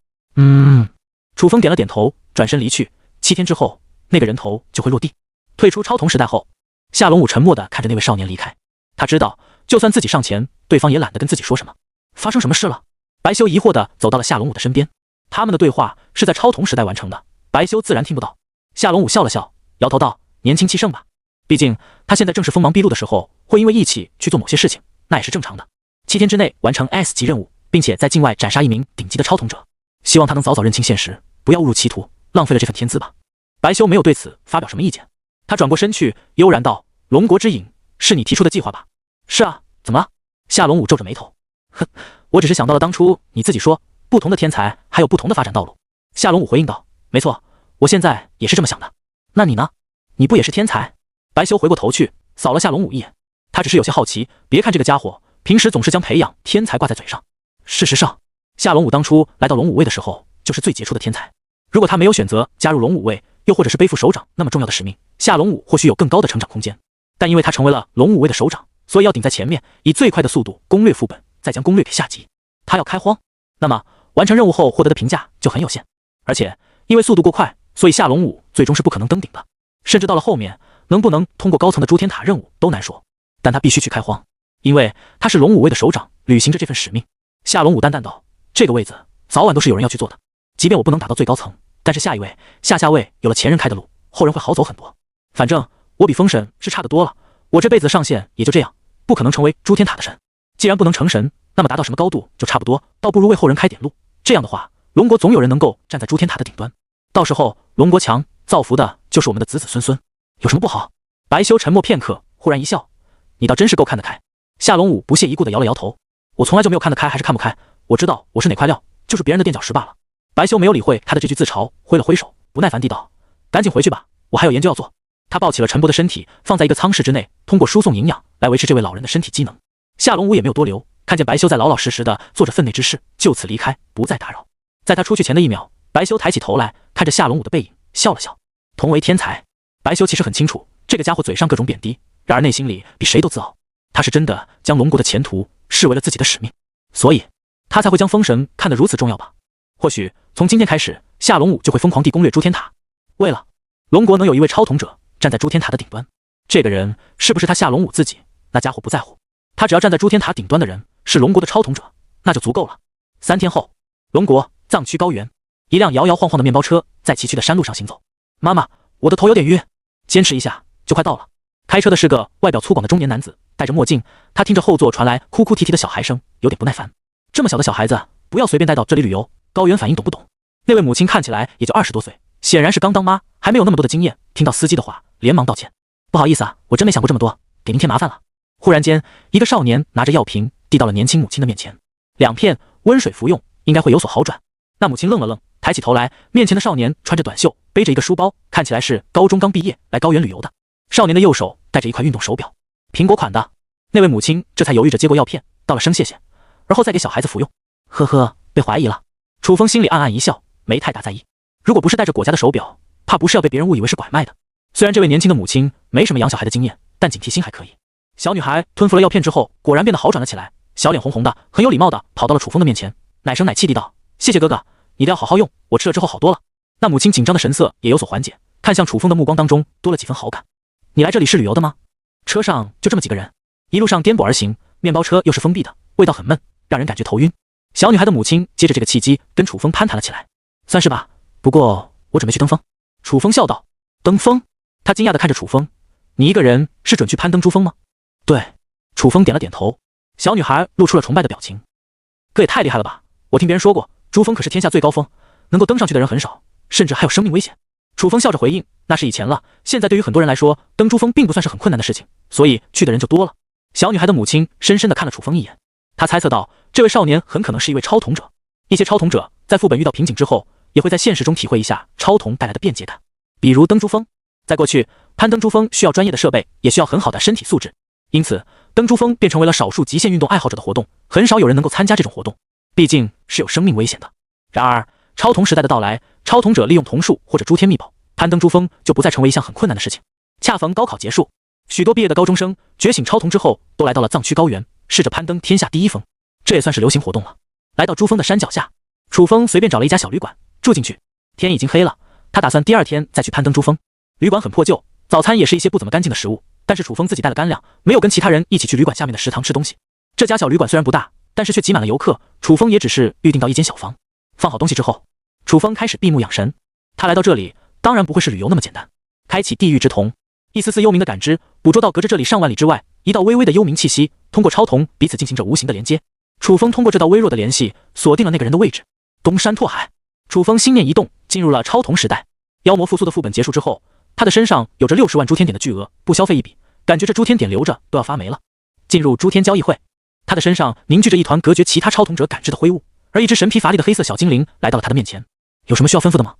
楚风点了点头，转身离去。7天之后，那个人头就会落地。退出超童时代后，夏龙武沉默地看着那位少年离开。他知道，就算自己上前，对方也懒得跟自己说什么。发生什么事了？白修疑惑地走到了夏龙武的身边。他们的对话是在超童时代完成的，白修自然听不到。夏龙武笑了笑，摇头道：“年轻气盛吧。毕竟他现在正是锋芒毕露的时候，会因为义气去做某些事情，那也是正常的。7天之内完成 S 级任务，并且在境外斩杀一名顶级的超童者，希望他能早早认清现实，不要误入歧途，浪费了这份天资吧。”白修没有对此发表什么意见，他转过身去，悠然道：“龙国之影，是你提出的计划吧？”“是啊，怎么了？”夏龙武皱着眉头：“哼，我只是想到了当初你自己说，不同的天才还有不同的发展道路。”夏龙武回应道：“没错，我现在也是这么想的。那你呢？你不也是天才？”白修回过头去，扫了夏龙武一眼，他只是有些好奇，别看这个家伙平时总是将培养天才挂在嘴上，事实上，夏龙武当初来到龙武卫的时候，就是最杰出的天才。如果他没有选择加入龙武卫，又或者是背负首长那么重要的使命，夏龙武或许有更高的成长空间。但因为他成为了龙武卫的首长，所以要顶在前面，以最快的速度攻略副本，再将攻略给下级。他要开荒，那么完成任务后获得的评价就很有限。而且因为速度过快，所以夏龙武最终是不可能登顶的，甚至到了后面能不能通过高层的诸天塔任务都难说。但他必须去开荒，因为他是龙武卫的首长，履行着这份使命。夏龙武淡淡道：“这个位子早晚都是有人要去做的，即便我不能打到最高层，但是下一位、下位有了前人开的路，后人会好走很多。反正我比封神是差得多了，我这辈子的上限也就这样，不可能成为诸天塔的神。既然不能成神，那么达到什么高度就差不多，倒不如为后人开点路。这样的话，龙国总有人能够站在诸天塔的顶端，到时候龙国强，造福的就是我们的子子孙孙，有什么不好？”白修沉默片刻，忽然一笑：“你倒真是够看得开。”夏龙武不屑一顾地摇了摇头：“我从来就没有看得开还是看不开，我知道我是哪块料，就是别人的垫脚石罢了。”白修没有理会他的这句自嘲，挥了挥手，不耐烦地道：“赶紧回去吧，我还有研究要做。”他抱起了陈伯的身体，放在一个舱室之内，通过输送营养来维持这位老人的身体机能。夏龙武也没有多留，看见白修在老老实实地做着分内之事，就此离开，不再打扰。在他出去前的1秒，白修抬起头来，看着夏龙武的背影，笑了笑。同为天才，白修其实很清楚，这个家伙嘴上各种贬低，然而内心里比谁都自傲。他是真的将龙国的前途视为了自己的使命，所以他才会将封神看得如此重要吧。或许从今天开始，夏龙武就会疯狂地攻略诸天塔，为了龙国能有一位超统者站在诸天塔的顶端。这个人是不是他夏龙武自己，那家伙不在乎，他只要站在诸天塔顶端的人是龙国的超统者，那就足够了。3天后，龙国藏区高原，一辆摇摇晃晃的面包车在崎岖的山路上行走。妈妈，我的头有点晕，坚持一下就快到了。开车的是个外表粗犷的中年男子，戴着墨镜，他听着后座传来哭哭啼啼的小孩声，有点不耐烦。这么小的小孩子，不要随便带到这里旅游，高原反应懂不懂？那位母亲看起来也就20多岁，显然是刚当妈，还没有那么多的经验。听到司机的话，连忙道歉：“不好意思啊，我真没想过这么多，给您添麻烦了。”忽然间，一个少年拿着药瓶递到了年轻母亲的面前，2片温水服用，应该会有所好转。那母亲愣了愣，抬起头来，面前的少年穿着短袖，背着一个书包，看起来是高中刚毕业来高原旅游的。少年的右手戴着一块运动手表，苹果款的。那位母亲这才犹豫着接过药片，道了声谢谢，而后再给小孩子服用。呵呵，被怀疑了。楚风心里暗暗一笑，没太大在意。如果不是戴着果家的手表，怕不是要被别人误以为是拐卖的。虽然这位年轻的母亲没什么养小孩的经验，但警惕心还可以。小女孩吞服了药片之后，果然变得好转了起来，小脸红红的，很有礼貌的跑到了楚风的面前，奶声奶气地道：“谢谢哥哥，你的要好好用，我吃了之后好多了。”那母亲紧张的神色也有所缓解，看向楚风的目光当中多了几分好感。你来这里是旅游的吗？车上就这么几个人，一路上颠簸而行，面包车又是封闭的，味道很闷，让人感觉头晕。小女孩的母亲借着这个契机跟楚风攀谈了起来。算是吧，不过我准备去登峰。楚风笑道。登峰？他惊讶地看着楚风，你一个人是准去攀登珠峰吗？对。楚风点了点头。小女孩露出了崇拜的表情。哥也太厉害了吧，我听别人说过，珠峰可是天下最高峰，能够登上去的人很少，甚至还有生命危险。楚风笑着回应，那是以前了，现在对于很多人来说，登珠峰并不算是很困难的事情，所以去的人就多了。小女孩的母亲深深地看了楚风一眼，她猜测到这位少年很可能是一位超童者。一些超童者在副本遇到瓶颈之后，也会在现实中体会一下超童带来的便捷感，比如登珠峰。在过去，攀登珠峰需要专业的设备，也需要很好的身体素质，因此登珠峰便成为了少数极限运动爱好者的活动，很少有人能够参加这种活动，毕竟是有生命危险的。然而，超童时代的到来，超童者利用瞳术或者诸天秘宝攀登珠峰就不再成为一项很困难的事情。恰逢高考结束，许多毕业的高中生觉醒超童之后，都来到了藏区高原，试着攀登天下第一峰，这也算是流行活动了。来到珠峰的山脚下，楚风随便找了一家小旅馆住进去。天已经黑了，他打算第二天再去攀登珠峰。旅馆很破旧，早餐也是一些不怎么干净的食物，但是楚风自己带了干粮，没有跟其他人一起去旅馆下面的食堂吃东西。这家小旅馆虽然不大，但是却挤满了游客，楚风也只是预定到一间小房。放好东西之后，楚风开始闭目养神。他来到这里当然不会是旅游那么简单，开启地狱之瞳，一丝丝幽冥的感知捕捉到隔着这里上万里之外一道微微的幽冥气息，通过超瞳彼此进行着无形的连接。楚风通过这道微弱的联系锁定了那个人的位置，东山拓海。楚风心念一动，进入了超瞳时代。妖魔复苏的副本结束之后，他的身上有着60万诸天点的巨额，不消费一笔，感觉这诸天点留着都要发霉了。进入诸天交易会，他的身上凝聚着一团隔绝其他超童者感知的灰雾，而一只神疲乏力的黑色小精灵来到了他的面前。有什么需要吩咐的吗？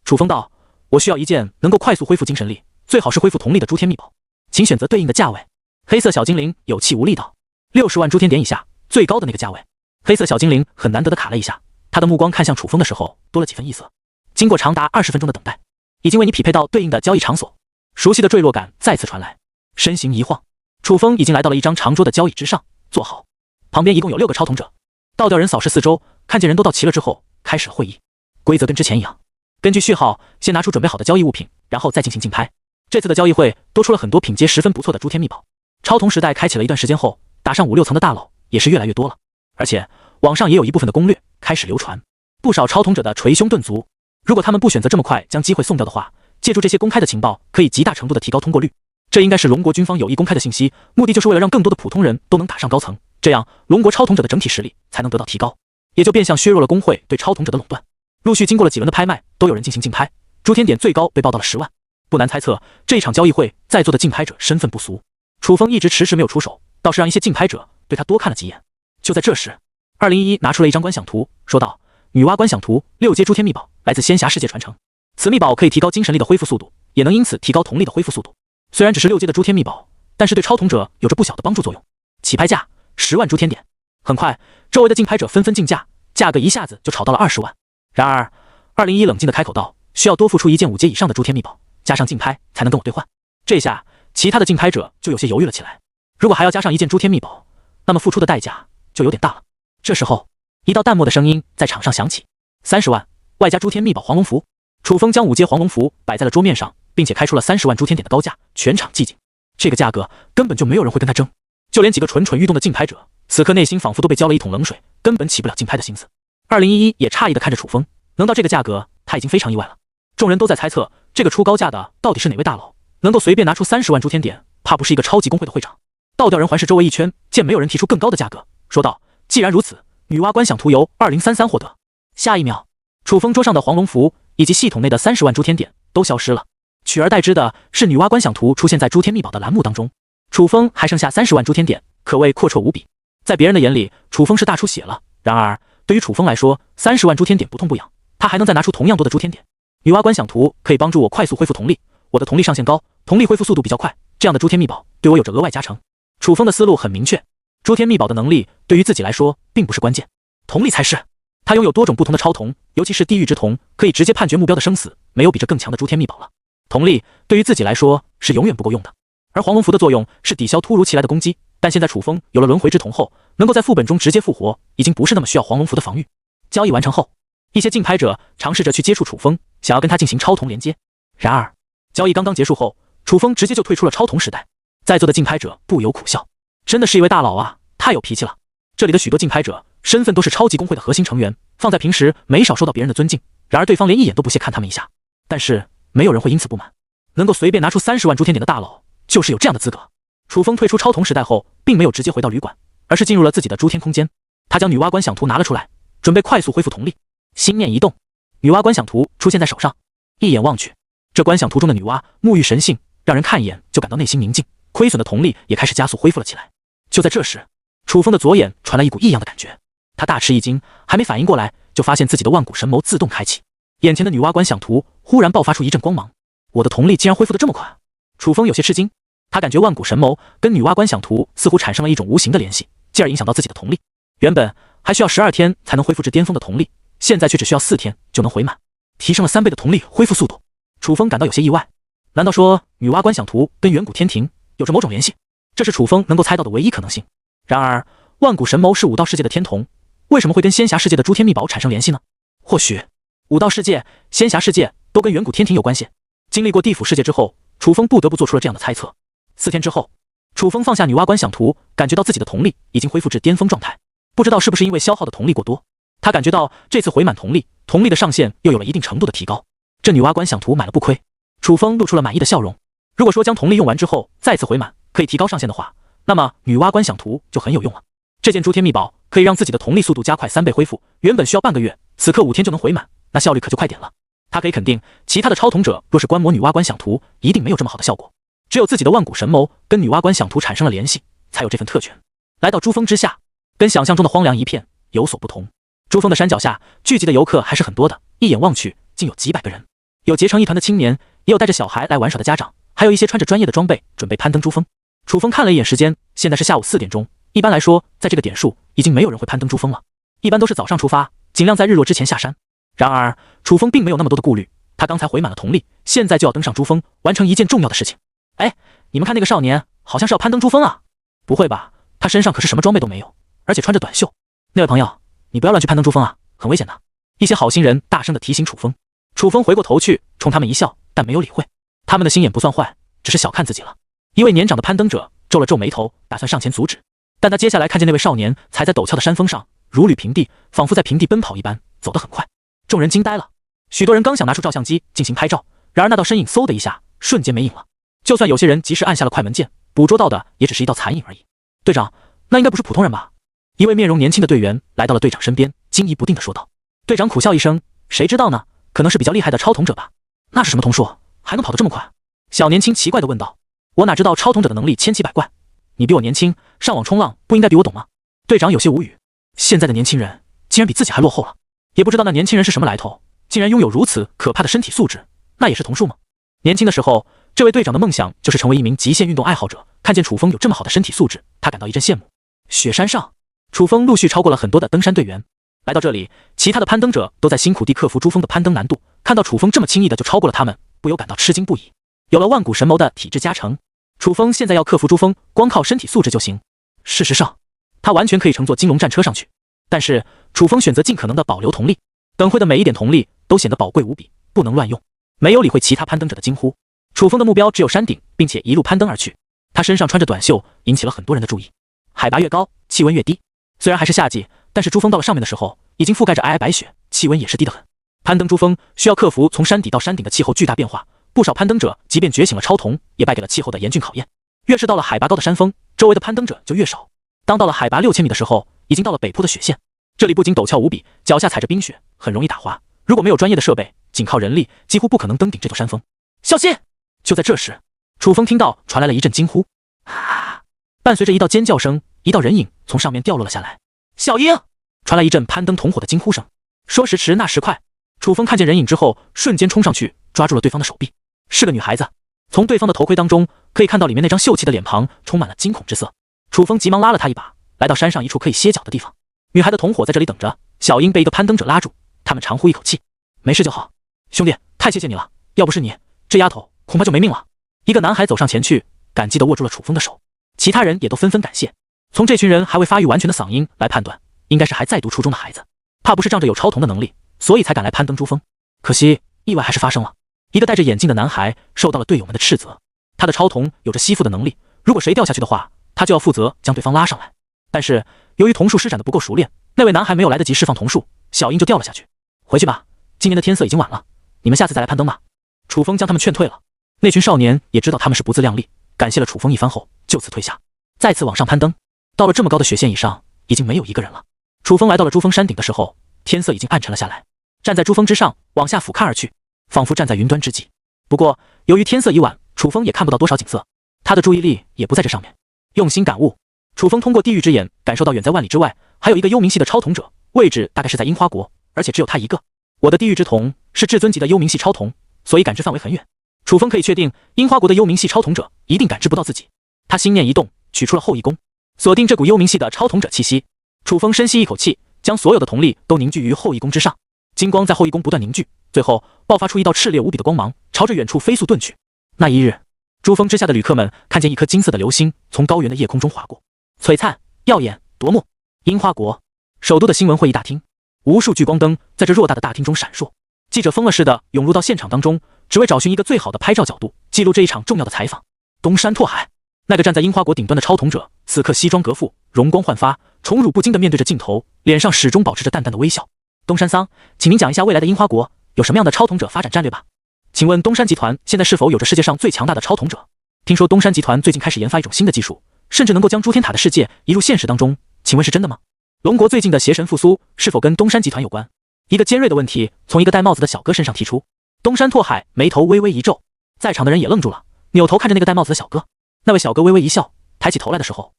楚风道，我需要一件能够快速恢复精神力，最好是恢复瞳力的诸天秘宝，请选择对应的价位。黑色小精灵有气无力道，60万诸天点以下最高的那个价位。黑色小精灵很难得的卡了一下，他的目光看向楚风的时候多了几分异色。经过长达20分钟的等待，已经为你匹配到对应的交易场所。熟悉的坠落感再次传来，身形一晃，楚风已经来到了一张长桌的交易之上，坐好。旁边一共有6个超童者，倒吊人扫视四周，看见人都到齐了之后，开始了会议。规则跟之前一样，根据序号先拿出准备好的交易物品，然后再进行竞拍。这次的交易会多出了很多品阶十分不错的诸天秘宝。超童时代开启了一段时间后，打上5、6层的大佬也是越来越多了，而且网上也有一部分的攻略开始流传，不少超童者的捶胸顿足。如果他们不选择这么快将机会送掉的话，借助这些公开的情报，可以极大程度的提高通过率。这应该是龙国军方有意公开的信息，目的就是为了让更多的普通人都能打上高层，这样龙国超童者的整体实力才能得到提高，也就变相削弱了工会对超童者的垄断。陆续经过了几轮的拍卖，都有人进行竞拍，诸天点最高被报到了10万。不难猜测，这一场交易会在座的竞拍者身份不俗。楚风一直迟迟没有出手，倒是让一些竞拍者对他多看了几眼。就在这时，201拿出了一张观想图，说道：“女娲观想图，6阶诸天秘宝，来自仙侠世界传承。此秘宝可以提高精神力的恢复速度，也能因此提高瞳力的恢复速度。虽然只是6阶的诸天秘宝，但是对超童者有着不小的帮助作用。起拍价10万诸天点。”很快，周围的竞拍者纷纷竞价，价格一下子就炒到了20万。然而，201冷静地开口道：“需要多付出一件5阶以上的诸天秘宝，加上竞拍才能跟我兑换。”这下，其他的竞拍者就有些犹豫了起来。如果还要加上一件诸天秘宝，那么付出的代价就有点大了。这时候，一道淡漠的声音在场上响起：“30万，外加诸天秘宝黄龙符。”楚风将5阶黄龙符摆在了桌面上，并且开出了30万诸天点的高价，全场寂静。这个价格根本就没有人会跟他争，就连几个蠢蠢欲动的竞拍者，此刻内心仿佛都被浇了一桶冷水，根本起不了竞拍的心思。2011也诧异地看着楚风，能到这个价格，他已经非常意外了。众人都在猜测，这个出高价的到底是哪位大佬，能够随便拿出30万诸天点，怕不是一个超级工会的会长。倒吊人环视周围一圈，见没有人提出更高的价格，说道：“既然如此，女娲观想图由2033获得。”下一秒，楚风桌上的黄龙符以及系统内的30万诸天点都消失了，取而代之的是女娲观想图出现在诸天秘宝的栏目当中。楚风还剩下30万诸天点，可谓阔绰无比。在别人的眼里，楚风是大出血了。然而，对于楚风来说，30万诸天点不痛不痒，他还能再拿出同样多的诸天点。女娲观想图可以帮助我快速恢复瞳力，我的瞳力上限高，瞳力恢复速度比较快，这样的诸天秘宝对我有着额外加成。楚风的思路很明确，诸天秘宝的能力对于自己来说并不是关键，瞳力才是。他拥有多种不同的超瞳，尤其是地狱之瞳，可以直接判决目标的生死，没有比这更强的诸天秘宝了。瞳力对于自己来说是永远不够用的，而黄龙符的作用是抵消突如其来的攻击，但现在楚风有了轮回之瞳后，能够在副本中直接复活，已经不是那么需要黄龙符的防御。交易完成后，一些竞拍者尝试着去接触楚风，想要跟他进行超瞳连接。然而，交易刚刚结束后，楚风直接就退出了超瞳时代。在座的竞拍者不由苦笑，真的是一位大佬啊，太有脾气了。这里的许多竞拍者身份都是超级工会的核心成员，放在平时没少受到别人的尊敬，然而对方连一眼都不屑看他们一下。但是没有人会因此不满，能够随便拿出30万诸天点的大佬就是有这样的资格。楚风退出超瞳时代后，并没有直接回到旅馆，而是进入了自己的诸天空间。他将女娲观想图拿了出来，准备快速恢复瞳力。心念一动，女娲观想图出现在手上，一眼望去，这观想图中的女娲沐浴神性，让人看一眼就感到内心宁静，亏损的瞳力也开始加速恢复了起来。就在这时，楚风的左眼传来一股异样的感觉，他大吃一惊，还没反应过来，就发现自己的万古神眸自动开启，眼前的女娲观想图忽然爆发出一阵光芒。我的瞳力竟然恢复得这么快！楚风有些吃惊，他感觉万古神眸跟女娲观想图似乎产生了一种无形的联系，进而影响到自己的瞳力。原本还需要12天才能恢复至巅峰的瞳力，现在却只需要4天就能回满，提升了3倍的瞳力恢复速度。楚风感到有些意外，难道说女娲观想图跟远古天庭有着某种联系？这是楚风能够猜到的唯一可能性。然而，万古神眸是武道世界的天瞳，为什么会跟仙侠世界的诸天秘宝产生联系呢？或许，武道世界、仙侠世界都跟远古天庭有关系。经历过地府世界之后，楚风不得不做出了这样的猜测。4天之后，楚风放下女娲观想图，感觉到自己的瞳力已经恢复至巅峰状态。不知道是不是因为消耗的瞳力过多，他感觉到这次回满瞳力的上限又有了一定程度的提高。这女娲观想图买了不亏。楚风露出了满意的笑容。如果说将瞳力用完之后再次回满可以提高上限的话，那么女娲观想图就很有用了。这件诸天秘宝可以让自己的瞳力速度加快3倍恢复，原本需要半个月，此刻5天就能回满，那效率可就快点了。他可以肯定，其他的超瞳者若是观摩女娲观想图，一定没有这么好的效果。只有自己的万古神眸跟女娲观想图产生了联系，才有这份特权。来到珠峰之下，跟想象中的荒凉一片有所不同。珠峰的山脚下聚集的游客还是很多的，一眼望去竟有几百个人，有结成一团的青年，也有带着小孩来玩耍的家长，还有一些穿着专业的装备准备攀登珠峰。楚风看了一眼时间，现在是下午4点钟。一般来说，在这个点数已经没有人会攀登珠峰了，一般都是早上出发，尽量在日落之前下山。然而楚风并没有那么多的顾虑，他刚才回满了瞳力，现在就要登上珠峰，完成一件重要的事情。哎，你们看那个少年，好像是要攀登珠峰啊？不会吧，他身上可是什么装备都没有，而且穿着短袖。那位朋友，你不要乱去攀登珠峰啊，很危险的。一些好心人大声地提醒楚风。楚风回过头去，冲他们一笑，但没有理会。他们的心眼不算坏，只是小看自己了。一位年长的攀登者皱了皱眉头，打算上前阻止，但他接下来看见那位少年踩在陡峭的山峰上，如履平地，仿佛在平地奔跑一般，走得很快。众人惊呆了，许多人刚想拿出照相机进行拍照，然而那道身影嗖的一下，瞬间没影了。就算有些人及时按下了快门键，捕捉到的也只是一道残影而已。队长，那应该不是普通人吧？一位面容年轻的队员来到了队长身边，惊疑不定地说道。队长苦笑一声，谁知道呢？可能是比较厉害的超瞳者吧。那是什么瞳术，还能跑得这么快？小年轻奇怪地问道。我哪知道超瞳者的能力千奇百怪，你比我年轻，上网冲浪不应该比我懂吗？队长有些无语，现在的年轻人竟然比自己还落后了。也不知道那年轻人是什么来头，竟然拥有如此可怕的身体素质，那也是瞳术吗？年轻的时候，这位队长的梦想就是成为一名极限运动爱好者，看见楚风有这么好的身体素质，他感到一阵羡慕。雪山上，楚风陆续超过了很多的登山队员。来到这里，其他的攀登者都在辛苦地克服珠峰的攀登难度，看到楚风这么轻易的就超过了他们，不由感到吃惊不已。有了万古神眸的体质加成，楚风现在要克服珠峰，光靠身体素质就行。事实上，他完全可以乘坐金龙战车上去，但是楚风选择尽可能的保留瞳力，等会的每一点瞳力都显得宝贵无比，不能乱用。没有理会其他攀登者的惊呼，楚风的目标只有山顶，并且一路攀登而去。他身上穿着短袖，引起了很多人的注意。海拔越高，气温越低。虽然还是夏季，但是珠峰到了上面的时候，已经覆盖着皑皑白雪，气温也是低得很。攀登珠峰需要克服从山底到山顶的气候巨大变化，不少攀登者即便觉醒了超瞳，也败给了气候的严峻考验。越是到了海拔高的山峰，周围的攀登者就越少。当到了海拔6000米的时候，已经到了北坡的雪线。这里不仅陡峭无比，脚下踩着冰雪，很容易打滑。如果没有专业的设备，仅靠人力几乎不可能登顶这座山峰。小心！就在这时，楚风听到传来了一阵惊呼，啊！伴随着一道尖叫声，一道人影从上面掉落了下来。小英！传来一阵攀登同伙的惊呼声。说时迟，那时快，楚风看见人影之后，瞬间冲上去抓住了对方的手臂。是个女孩子，从对方的头盔当中可以看到里面那张秀气的脸庞充满了惊恐之色。楚风急忙拉了她一把，来到山上一处可以歇脚的地方。女孩的同伙在这里等着。小英被一个攀登者拉住，他们长呼一口气，没事就好。兄弟，太谢谢你了，要不是你，这丫头恐怕就没命了。一个男孩走上前去，感激地握住了楚风的手，其他人也都纷纷感谢。从这群人还未发育完全的嗓音来判断，应该是还在读初中的孩子，怕不是仗着有超瞳的能力，所以才敢来攀登珠峰。可惜意外还是发生了，一个戴着眼镜的男孩受到了队友们的斥责。他的超瞳有着吸附的能力，如果谁掉下去的话，他就要负责将对方拉上来。但是由于瞳术施展的不够熟练，那位男孩没有来得及释放瞳术，小英就掉了下去。回去吧，今年的天色已经晚了，你们下次再来攀登吧。楚风将他们劝退了。那群少年也知道他们是不自量力，感谢了楚风一番后，就此退下，再次往上攀登。到了这么高的雪线以上，已经没有一个人了。楚风来到了珠峰山顶的时候，天色已经暗沉了下来。站在珠峰之上，往下俯瞰而去，仿佛站在云端之际。不过由于天色已晚，楚风也看不到多少景色，他的注意力也不在这上面。用心感悟，楚风通过地狱之眼感受到远在万里之外还有一个幽冥系的超瞳者，位置大概是在樱花国，而且只有他一个。我的地狱之瞳是至尊级的幽冥系超瞳，所以感知范围很远。楚风可以确定樱花国的幽冥系超瞳者一定感知不到自己。他心念一动，取出了后羿弓，锁定这股幽冥系的超瞳者气息。楚风深吸一口气，将所有的瞳力都凝聚于后羿弓之上，金光在后羿弓不断凝聚，最后爆发出一道炽烈无比的光芒，朝着远处飞速遁去。那一日，珠峰之下的旅客们看见一颗金色的流星从高原的夜空中划过，璀璨耀眼夺目。樱花国首都的新闻会议大厅，无数聚光灯在这偌大的大厅中闪烁，记者疯了似的涌入到现场当中，只为找寻一个最好的拍照角度，记录这一场重要的采访。东山拓海，那个站在樱花国顶端的超瞳者，此刻西装革服，容光焕发，宠辱不惊地面对着镜头，脸上始终保持着淡淡的微笑。东山桑，请您讲一下未来的樱花国有什么样的超瞳者发展战略吧？请问东山集团现在是否有着世界上最强大的超瞳者？听说东山集团最近开始研发一种新的技术，甚至能够将诸天塔的世界移入现实当中，请问是真的吗？龙国最近的邪神复苏是否跟东山集团有关？一个尖锐的问题从一个戴帽子的小哥身上提出。东山拓海眉头微微一皱，在场的人也愣住了，扭头看着那个戴帽子的小哥。那位小哥微微一笑，抬起头来的时候，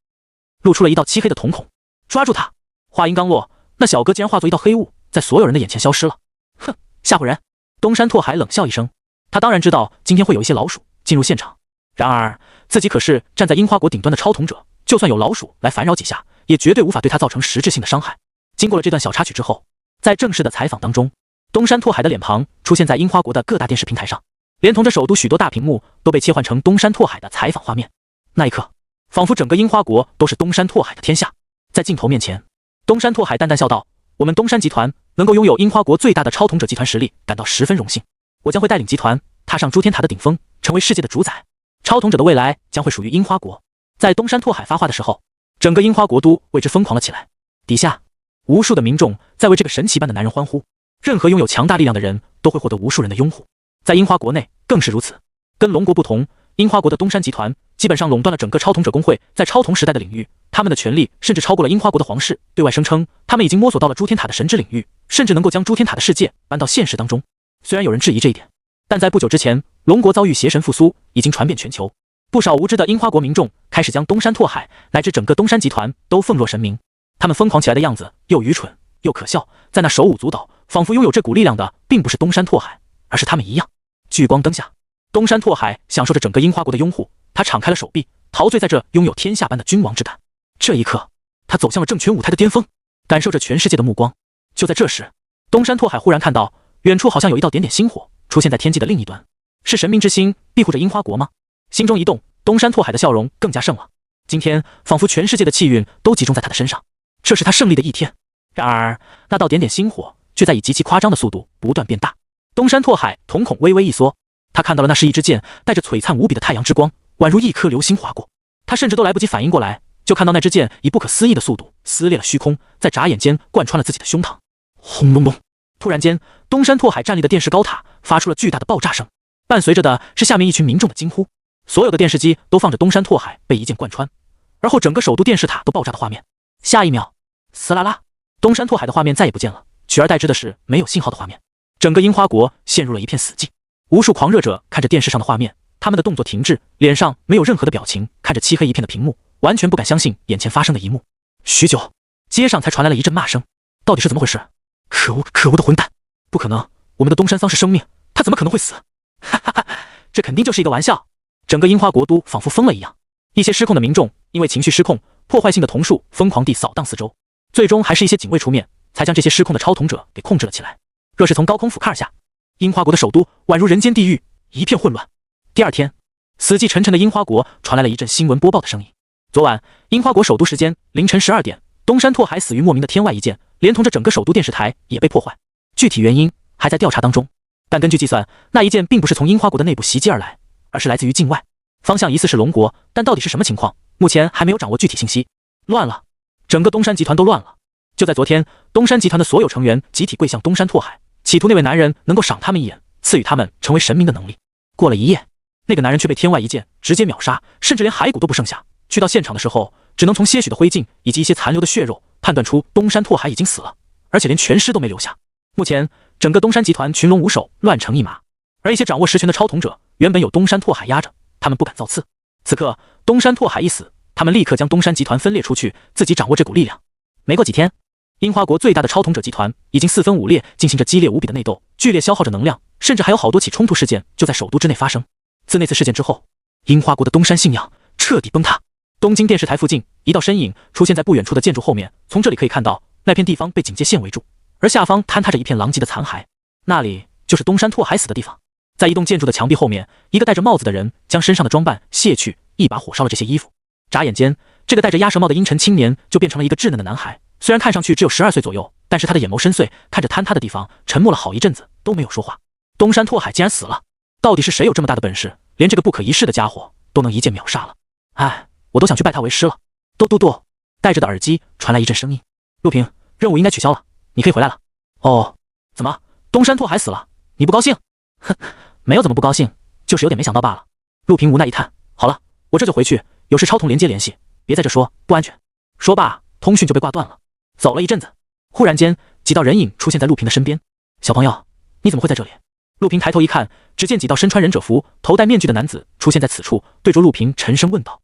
露出了一道漆黑的瞳孔。抓住他！话音刚落，那小哥竟然化作一道黑雾，在所有人的眼前消失了。哼，吓唬人！东山拓海冷笑一声，他当然知道今天会有一些老鼠进入现场，然而自己可是站在樱花国顶端的超瞳者，就算有老鼠来烦扰几下，也绝对无法对他造成实质性的伤害。经过了这段小插曲之后，在正式的采访当中，东山拓海的脸庞出现在樱花国的各大电视平台上，连同着首都许多大屏幕都被切换成东山拓海的采访画面。那一刻，仿佛整个樱花国都是东山拓海的天下。在镜头面前，东山拓海淡淡笑道：我们东山集团能够拥有樱花国最大的超瞳者集团实力，感到十分荣幸。我将会带领集团踏上诸天塔的顶峰，成为世界的主宰。超瞳者的未来将会属于樱花国。在东山拓海发话的时候，整个樱花国都为之疯狂了起来。底下无数的民众在为这个神奇般的男人欢呼。任何拥有强大力量的人都会获得无数人的拥护，在樱花国内更是如此。跟龙国不同，樱花国的东山集团基本上垄断了整个超瞳者工会在超瞳时代的领域，他们的权力甚至超过了樱花国的皇室，对外声称他们已经摸索到了诸天塔的神之领域，甚至能够将诸天塔的世界搬到现实当中。虽然有人质疑这一点，但在不久之前，龙国遭遇邪神复苏已经传遍全球，不少无知的樱花国民众开始将东山拓海乃至整个东山集团都奉若神明。他们疯狂起来的样子又愚蠢又可笑，在那手舞足蹈，仿佛拥有这股力量的并不是东山拓海，而是他们一样。聚光灯下，东山拓海享受着整个樱花国的拥护，他敞开了手臂，陶醉在这拥有天下般的君王之感。这一刻，他走向了政权舞台的巅峰，感受着全世界的目光。就在这时，东山拓海忽然看到远处好像有一道点点星火出现在天际的另一端，是神明之心庇护着樱花国吗？心中一动，东山拓海的笑容更加盛了。今天仿佛全世界的气运都集中在他的身上，这是他胜利的一天。然而那道点点星火却在以极其夸张的速度不断变大。东山拓海瞳孔微微一缩，他看到了那是一支箭带着璀璨无比的太阳之光，宛如一颗流星划过。他甚至都来不及反应过来，就看到那支箭以不可思议的速度撕裂了虚空，在眨眼间贯穿了自己的胸膛。轰隆隆！突然间，东山拓海站立的电视高塔发出了巨大的爆炸声，伴随着的是下面一群民众的惊呼。所有的电视机都放着东山拓海被一箭贯穿，而后整个首都电视塔都爆炸的画面。下一秒，撕啦啦，东山拓海的画面再也不见了，取而代之的是没有信号的画面。整个樱花国陷入了一片死寂。无数狂热者看着电视上的画面，他们的动作停滞，脸上没有任何的表情，看着漆黑一片的屏幕，完全不敢相信眼前发生的一幕。许久，街上才传来了一阵骂声：到底是怎么回事？可恶可恶的混蛋！不可能，我们的东山桑是生命，他怎么可能会死？哈哈哈，这肯定就是一个玩笑。整个樱花国都仿佛疯了一样，一些失控的民众因为情绪失控，破坏性的瞳术疯狂地扫荡四周，最终还是一些警卫出面，才将这些失控的超瞳者给控制了起来。若是从高空俯瞰而下，樱花国的首都宛如人间地狱，一片混乱。第二天，死气沉沉的樱花国传来了一阵新闻播报的声音。昨晚，樱花国首都时间凌晨12点，东山拓海死于莫名的天外一箭，连同着整个首都电视台也被破坏，具体原因还在调查当中。但根据计算，那一箭并不是从樱花国的内部袭击而来，而是来自于境外，方向疑似是龙国，但到底是什么情况，目前还没有掌握具体信息。乱了，整个东山集团都乱了。就在昨天，东山集团的所有成员集体跪向东山拓海，企图那位男人能够赏他们一眼，赐予他们成为神明的能力。过了一夜，那个男人却被天外一箭直接秒杀，甚至连骸骨都不剩下。去到现场的时候，只能从些许的灰烬以及一些残留的血肉判断出东山拓海已经死了，而且连全尸都没留下。目前整个东山集团群龙无首，乱成一麻，而一些掌握实权的超统者原本有东山拓海压着，他们不敢造次。此刻东山拓海一死，他们立刻将东山集团分裂出去，自己掌握这股力量。没过几天，樱花国最大的超统者集团已经四分五裂，进行着激烈无比的内斗，剧烈消耗着能量，甚至还有好多起冲突事件就在首都之内发生。自那次事件之后，樱花国的东山信仰彻底崩塌。东京电视台附近，一道身影出现在不远处的建筑后面，从这里可以看到，那片地方被警戒线围住，而下方坍塌着一片狼藉的残骸，那里就是东山拓海死的地方。在一栋建筑的墙壁后面，一个戴着帽子的人将身上的装扮卸去，一把火烧了这些衣服。眨眼间，这个戴着鸭舌帽的阴沉青年就变成了一个稚嫩的男孩，虽然看上去只有12岁左右，但是他的眼眸深邃，看着坍塌的地方，沉默了好一阵子都没有说话。东山拓海竟然死了，到底是谁有这么大的本事，连这个不可一世的家伙都能一剑秒杀了？哎，我都想去拜他为师了。嘟嘟嘟，戴着的耳机传来一阵声音：陆平，任务应该取消了，你可以回来了。哦，怎么，东山拓海死了，你不高兴？哼，没有怎么不高兴，就是有点没想到罢了。陆平无奈一叹：好了，我这就回去，有事超同连接联系，别在这说，不安全。说罢，通讯就被挂断了。走了一阵子，忽然间，几道人影出现在陆平的身边。小朋友，你怎么会在这里？陆平抬头一看，只见几道身穿忍者服、头戴面具的男子出现在此处，对着陆平沉声问道：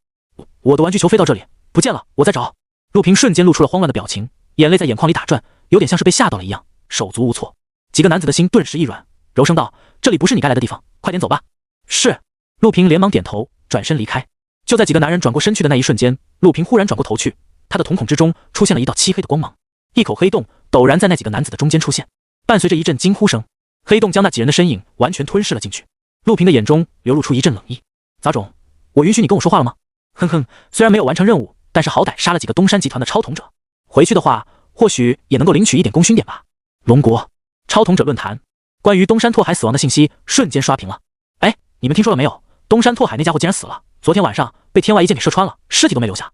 我的玩具球飞到这里，不见了，我在找。陆平瞬间露出了慌乱的表情，眼泪在眼眶里打转，有点像是被吓到了一样，手足无措。几个男子的心顿时一软，柔声道：这里不是你该来的地方，快点走吧。是。陆平连忙点头，转身离开。就在几个男人转过身去的那一瞬间，陆平忽然转过头去，他的瞳孔之中出现了一道漆黑的光芒，一口黑洞陡然在那几个男子的中间出现，伴随着一阵惊呼声，黑洞将那几人的身影完全吞噬了进去。陆平的眼中流露出一阵冷意：杂种，我允许你跟我说话了吗？哼哼，虽然没有完成任务，但是好歹杀了几个东山集团的超统者，回去的话或许也能够领取一点功勋点吧。龙国超统者论坛，关于东山拓海死亡的信息瞬间刷屏了。哎，你们听说了没有？东山拓海那家伙竟然死了，昨天晚上被天外一剑给射穿了，尸体都没留下。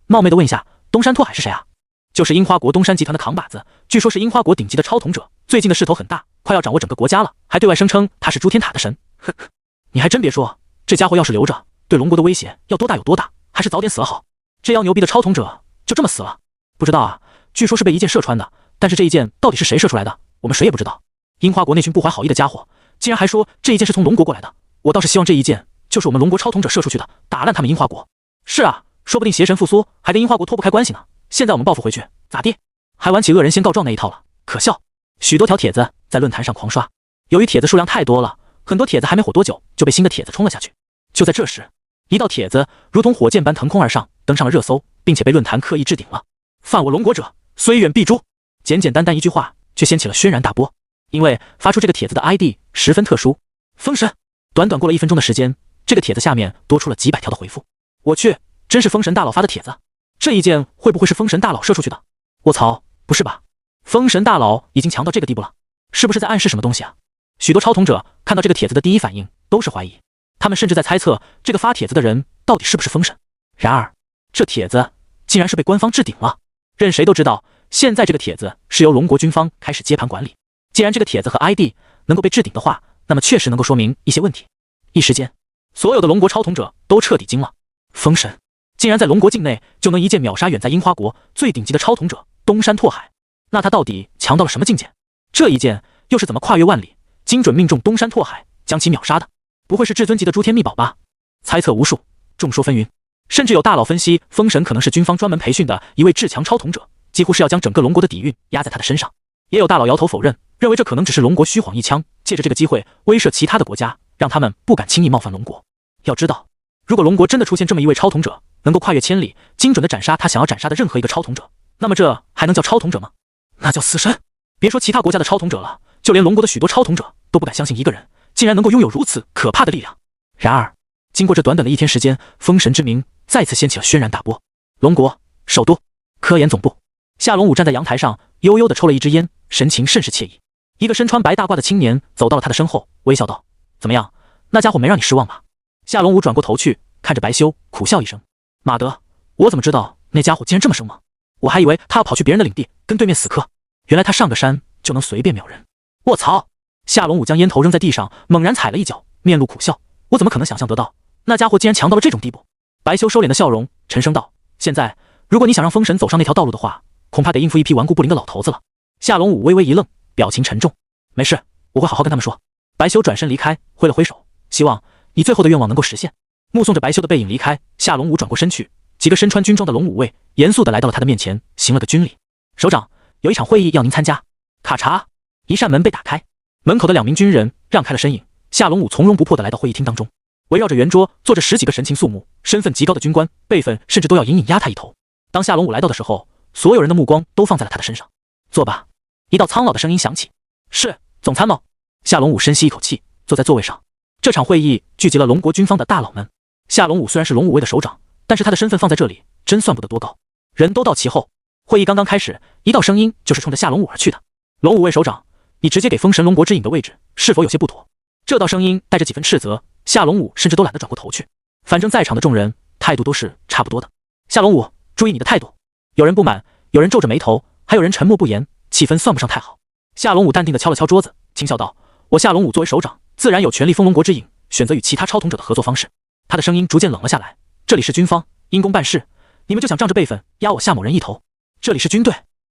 冒昧的问一下，东山拓海是谁啊？就是樱花国东山集团的扛把子，据说是樱花国顶级的超统者，最近的势头很大，快要掌握整个国家了，还对外声称他是诸天塔的神。呵呵，你还真别说，这家伙要是留着，对龙国的威胁要多大有多大，还是早点死了好。这样牛逼的超统者就这么死了？不知道啊，据说是被一箭射穿的，但是这一箭到底是谁射出来的，我们谁也不知道。樱花国那群不怀好意的家伙，竟然还说这一箭是从龙国过来的，我倒是希望这一箭就是我们龙国超统者射出去的，打烂他们樱花国。是啊，说不定邪神复苏还跟樱花国脱不开关系呢。现在我们报复回去，咋地？还玩起恶人先告状那一套了，可笑！许多条帖子在论坛上狂刷，由于帖子数量太多了，很多帖子还没火多久就被新的帖子冲了下去。就在这时，一道帖子如同火箭般腾空而上，登上了热搜，并且被论坛刻意置顶了。犯我龙国者，虽远必诛。简简单单一句话，却掀起了轩然大波。因为发出这个帖子的 ID 十分特殊，封神。短短过了1分钟的时间，这个帖子下面多出了几百条的回复。我去，真是封神大佬发的帖子？这一箭会不会是封神大佬射出去的？卧槽，不是吧？封神大佬已经强到这个地步了，是不是在暗示什么东西啊？许多超统者看到这个帖子的第一反应都是怀疑，他们甚至在猜测这个发帖子的人到底是不是封神。然而，这帖子竟然是被官方置顶了。任谁都知道，现在这个帖子是由龙国军方开始接盘管理。既然这个帖子和 ID 能够被置顶的话，那么确实能够说明一些问题。一时间，所有的龙国超统者都彻底惊了。封神竟然在龙国境内就能一剑秒杀远在樱花国最顶级的超统者东山拓海，那他到底强到了什么境界？这一剑又是怎么跨越万里，精准命中东山拓海，将其秒杀的？不会是至尊级的诸天秘宝吧？猜测无数，众说纷纭，甚至有大佬分析封神可能是军方专门培训的一位至强超统者，几乎是要将整个龙国的底蕴压在他的身上。也有大佬摇头否认，认为这可能只是龙国虚晃一枪，借着这个机会威慑其他的国家，让他们不敢轻易冒犯龙国。要知道，如果龙国真的出现这么一位超统者，能够跨越千里，精准的斩杀他想要斩杀的任何一个超统者，那么这还能叫超统者吗？那叫死神。别说其他国家的超统者了，就连龙国的许多超统者都不敢相信一个人竟然能够拥有如此可怕的力量。然而，经过这短短的1天时间，封神之名再次掀起了轩然大波。龙国首都科研总部，夏龙武站在阳台上，悠悠地抽了一支烟，神情甚是惬意。一个身穿白大褂的青年走到了他的身后，微笑道：怎么样，那家伙没让你失望吧？夏龙武转过头去，看着白修，苦笑一声：马德，我怎么知道那家伙竟然这么生猛？我还以为他要跑去别人的领地跟对面死磕，原来他上个山就能随便秒人。卧槽！夏龙武将烟头扔在地上，猛然踩了一脚，面露苦笑：我怎么可能想象得到，那家伙竟然强到了这种地步？白修收敛的笑容，沉声道：现在如果你想让封神走上那条道路的话，恐怕得应付一批顽固不灵的老头子了。夏龙武微微一愣，表情沉重：没事，我会好好跟他们说。白修转身离开，挥了挥手，希望你最后的愿望能够实现。目送着白修的背影离开，夏龙武转过身去，几个身穿军装的龙武卫严肃地来到了他的面前，行了个军礼。首长，有一场会议要您参加。咔嚓，一扇门被打开，门口的2名军人让开了身影。夏龙武从容不迫地来到会议厅当中，围绕着圆桌坐着10几个神情肃穆、身份极高的军官，辈分甚至都要隐隐压他一头。当夏龙武来到的时候，所有人的目光都放在了他的身上。坐吧。一道苍老的声音响起。是，总参谋。夏龙武深吸一口气，坐在座位上。这场会议聚集了龙国军方的大佬们。夏龙武虽然是龙武卫的首长，但是他的身份放在这里，真算不得多高。人都到齐后，会议刚刚开始，一道声音就是冲着夏龙武而去的。龙武卫首长，你直接给封神龙国之影的位置，是否有些不妥？这道声音带着几分斥责，夏龙武甚至都懒得转过头去。反正在场的众人态度都是差不多的。夏龙武，注意你的态度。有人不满，有人皱着眉头，还有人沉默不言，气氛算不上太好。夏龙武淡定地敲了敲桌子，轻笑道：我夏龙武作为首长，自然有权利封龙国之影，选择与其他超统者的合作方式。他的声音逐渐冷了下来。这里是军方，因公办事，你们就想仗着辈分压我夏某人一头？这里是军队，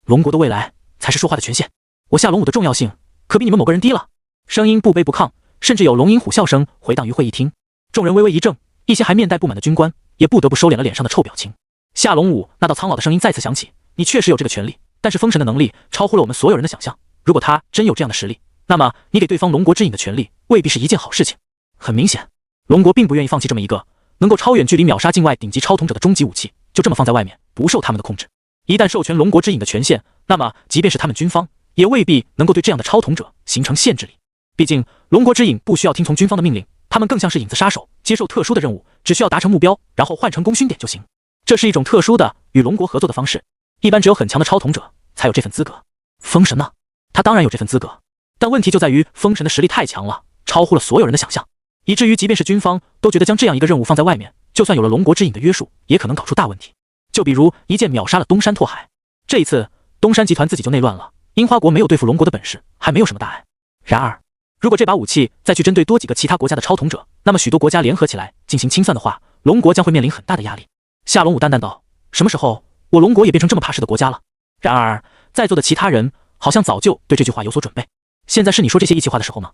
龙国的未来才是说话的权限。我夏龙武的重要性可比你们某个人低了。声音不卑不亢，甚至有龙吟虎啸声回荡于会议厅。众人微微一怔，一些还面带不满的军官也不得不收敛了脸上的臭表情。夏龙武那道苍老的声音再次响起：你确实有这个权利，但是封神的能力超乎了我们所有人的想象。如果他真有这样的实力，那么你给对方龙国之影的权利未必是一件好事情。很明显，龙国并不愿意放弃这么一个能够超远距离秒杀境外顶级超统者的终极武器，就这么放在外面，不受他们的控制。一旦授权龙国之影的权限，那么即便是他们军方，也未必能够对这样的超统者形成限制力。毕竟龙国之影不需要听从军方的命令，他们更像是影子杀手，接受特殊的任务，只需要达成目标，然后换成功勋点就行。这是一种特殊的与龙国合作的方式，一般只有很强的超统者才有这份资格。封神呢？他当然有这份资格，但问题就在于封神的实力太强了，超乎了所有人的想象，以至于即便是军方都觉得将这样一个任务放在外面，就算有了龙国之影的约束，也可能搞出大问题。就比如一剑秒杀了东山拓海，这一次东山集团自己就内乱了，樱花国没有对付龙国的本事，还没有什么大碍。然而如果这把武器再去针对多几个其他国家的超统者，那么许多国家联合起来进行清算的话，龙国将会面临很大的压力。夏龙武淡淡道：什么时候我龙国也变成这么怕事的国家了？然而在座的其他人好像早就对这句话有所准备。现在是你说这些义气话的时候吗？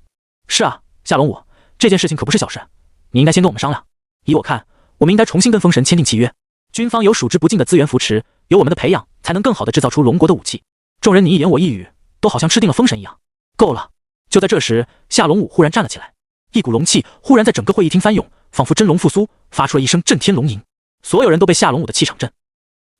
是啊，夏龙武，这件事情可不是小事，你应该先跟我们商量。以我看，我们应该重新跟封神签订契约，军方有数之不尽的资源扶持，有我们的培养，才能更好的制造出龙国的武器。众人你一言我一语，都好像吃定了封神一样。够了！就在这时，夏龙武忽然站了起来，一股龙气忽然在整个会议厅翻涌，仿佛真龙复苏，发出了一声震天龙吟。所有人都被夏龙武的气场震，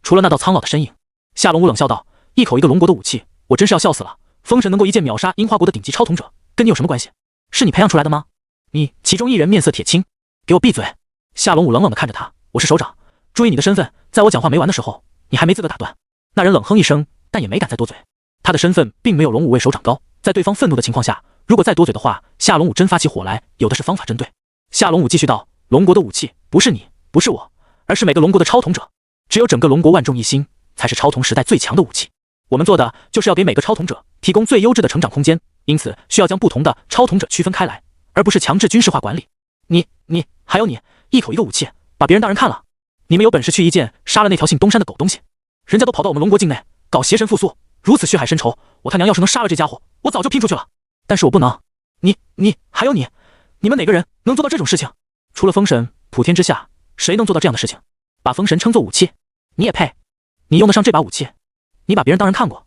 除了那道苍老的身影。夏龙武冷笑道：一口一个龙国的武器，我真是要笑死了。封神能够一剑秒杀樱花国的顶级超统者，跟你有什么关系？是你培养出来的吗？你其中一人面色铁青，给我闭嘴！夏龙武冷冷地看着他：我是首长，注意你的身份，在我讲话没完的时候，你还没资格打断。那人冷哼一声，但也没敢再多嘴。他的身份并没有龙武卫首长高，在对方愤怒的情况下，如果再多嘴的话，夏龙武真发起火来，有的是方法针对。夏龙武继续道：龙国的武器不是你，不是我，而是每个龙国的超统者，只有整个龙国万众一心，才是超统时代最强的武器。我们做的就是要给每个超统者提供最优质的成长空间，因此需要将不同的超统者区分开来，而不是强制军事化管理。你还有你，一口一个武器，把别人当人看了。你们有本事去一剑杀了那条姓东山的狗东西，人家都跑到我们龙国境内搞邪神复苏，如此血海深仇，我他娘要是能杀了这家伙，我早就拼出去了。但是我不能。你还有你们哪个人能做到这种事情？除了封神，普天之下谁能做到这样的事情？把封神称作武器，你也配？你用得上这把武器？你把别人当人看过？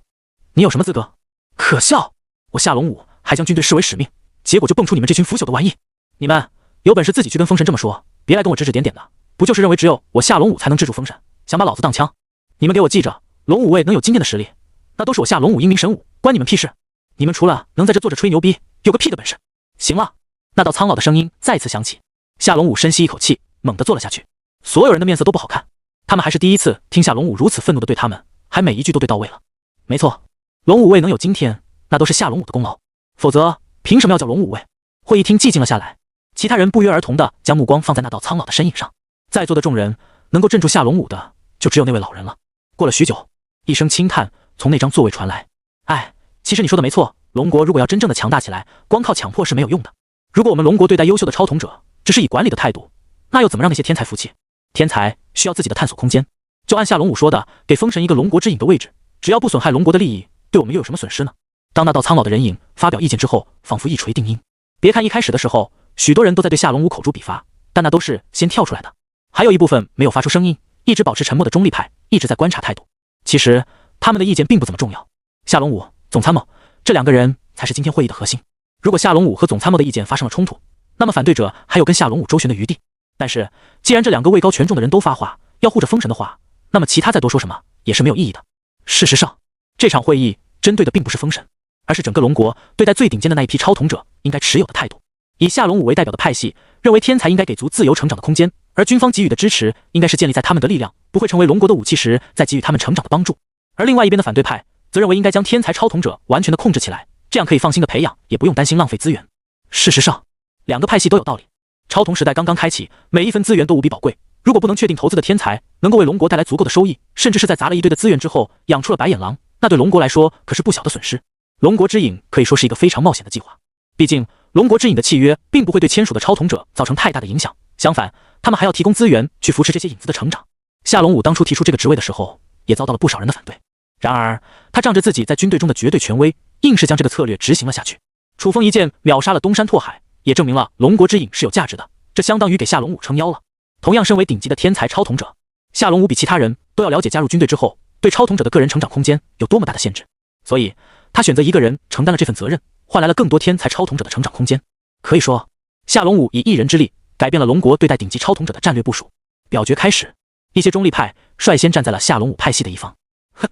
你有什么资格？可笑！我夏龙武还将军队视为使命，结果就蹦出你们这群腐朽的玩意！你们有本事自己去跟封神这么说，别来跟我指指点点的，不就是认为只有我夏龙武才能制住封神，想把老子当枪？你们给我记着，龙武卫能有今天的实力，那都是我夏龙武英明神武，关你们屁事！你们除了能在这坐着吹牛逼，有个屁的本事！行了，那道苍老的声音再次响起。夏龙武深吸一口气，猛地坐了下去。所有人的面色都不好看，他们还是第一次听夏龙武如此愤怒的对他们，还每一句都对到位了。没错，龙武卫能有今天，那都是夏龙武的功劳，否则凭什么要叫龙武卫？会议厅寂静了下来，其他人不约而同地将目光放在那道苍老的身影上。在座的众人能够镇住夏龙武的，就只有那位老人了。过了许久，一声轻叹从那张座位传来：哎，其实你说的没错，龙国如果要真正的强大起来，光靠强迫是没有用的。如果我们龙国对待优秀的超统者只是以管理的态度，那又怎么让那些天才服气？天才需要自己的探索空间，就按夏龙武说的，给封神一个龙国之影的位置，只要不损害龙国的利益，对我们又有什么损失呢？当那道苍老的人影发表意见之后，仿佛一锤定音。别看一开始的时候，许多人都在对夏龙武口诛笔伐，但那都是先跳出来的。还有一部分没有发出声音，一直保持沉默的中立派，一直在观察态度。其实他们的意见并不怎么重要。夏龙武、总参谋这2个人才是今天会议的核心。如果夏龙武和总参谋的意见发生了冲突，那么反对者还有跟夏龙武周旋的余地。但是既然这2个位高权重的人都发话，要护着封神的话，那么其他再多说什么也是没有意义的。事实上，这场会议针对的并不是封神，而是整个龙国对待最顶尖的那一批超统者应该持有的态度。以夏龙武为代表的派系认为天才应该给足自由成长的空间，而军方给予的支持应该是建立在他们的力量不会成为龙国的武器时再给予他们成长的帮助。而另外一边的反对派则认为应该将天才超统者完全的控制起来，这样可以放心的培养，也不用担心浪费资源。事实上，2个派系都有道理。超统时代刚刚开启，每一分资源都无比宝贵，如果不能确定投资的天才能够为龙国带来足够的收益，甚至是在砸了一堆的资源之后养出了白眼狼，那对龙国来说可是不小的损失。龙国之影可以说是一个非常冒险的计划，毕竟龙国之影的契约并不会对签署的超统者造成太大的影响，相反，他们还要提供资源去扶持这些影子的成长。夏龙武当初提出这个职位的时候，也遭到了不少人的反对。然而，他仗着自己在军队中的绝对权威，硬是将这个策略执行了下去。楚风一剑秒杀了东山拓海，也证明了龙国之影是有价值的，这相当于给夏龙武撑腰了。同样身为顶级的天才超统者，夏龙武比其他人都要了解加入军队之后对超统者的个人成长空间有多么大的限制，所以他选择一个人承担了这份责任，换来了更多天才超统者的成长空间。可以说，夏龙武以一人之力改变了龙国对待顶级超统者的战略部署。表决开始，一些中立派率先站在了夏龙武派系的一方。哼，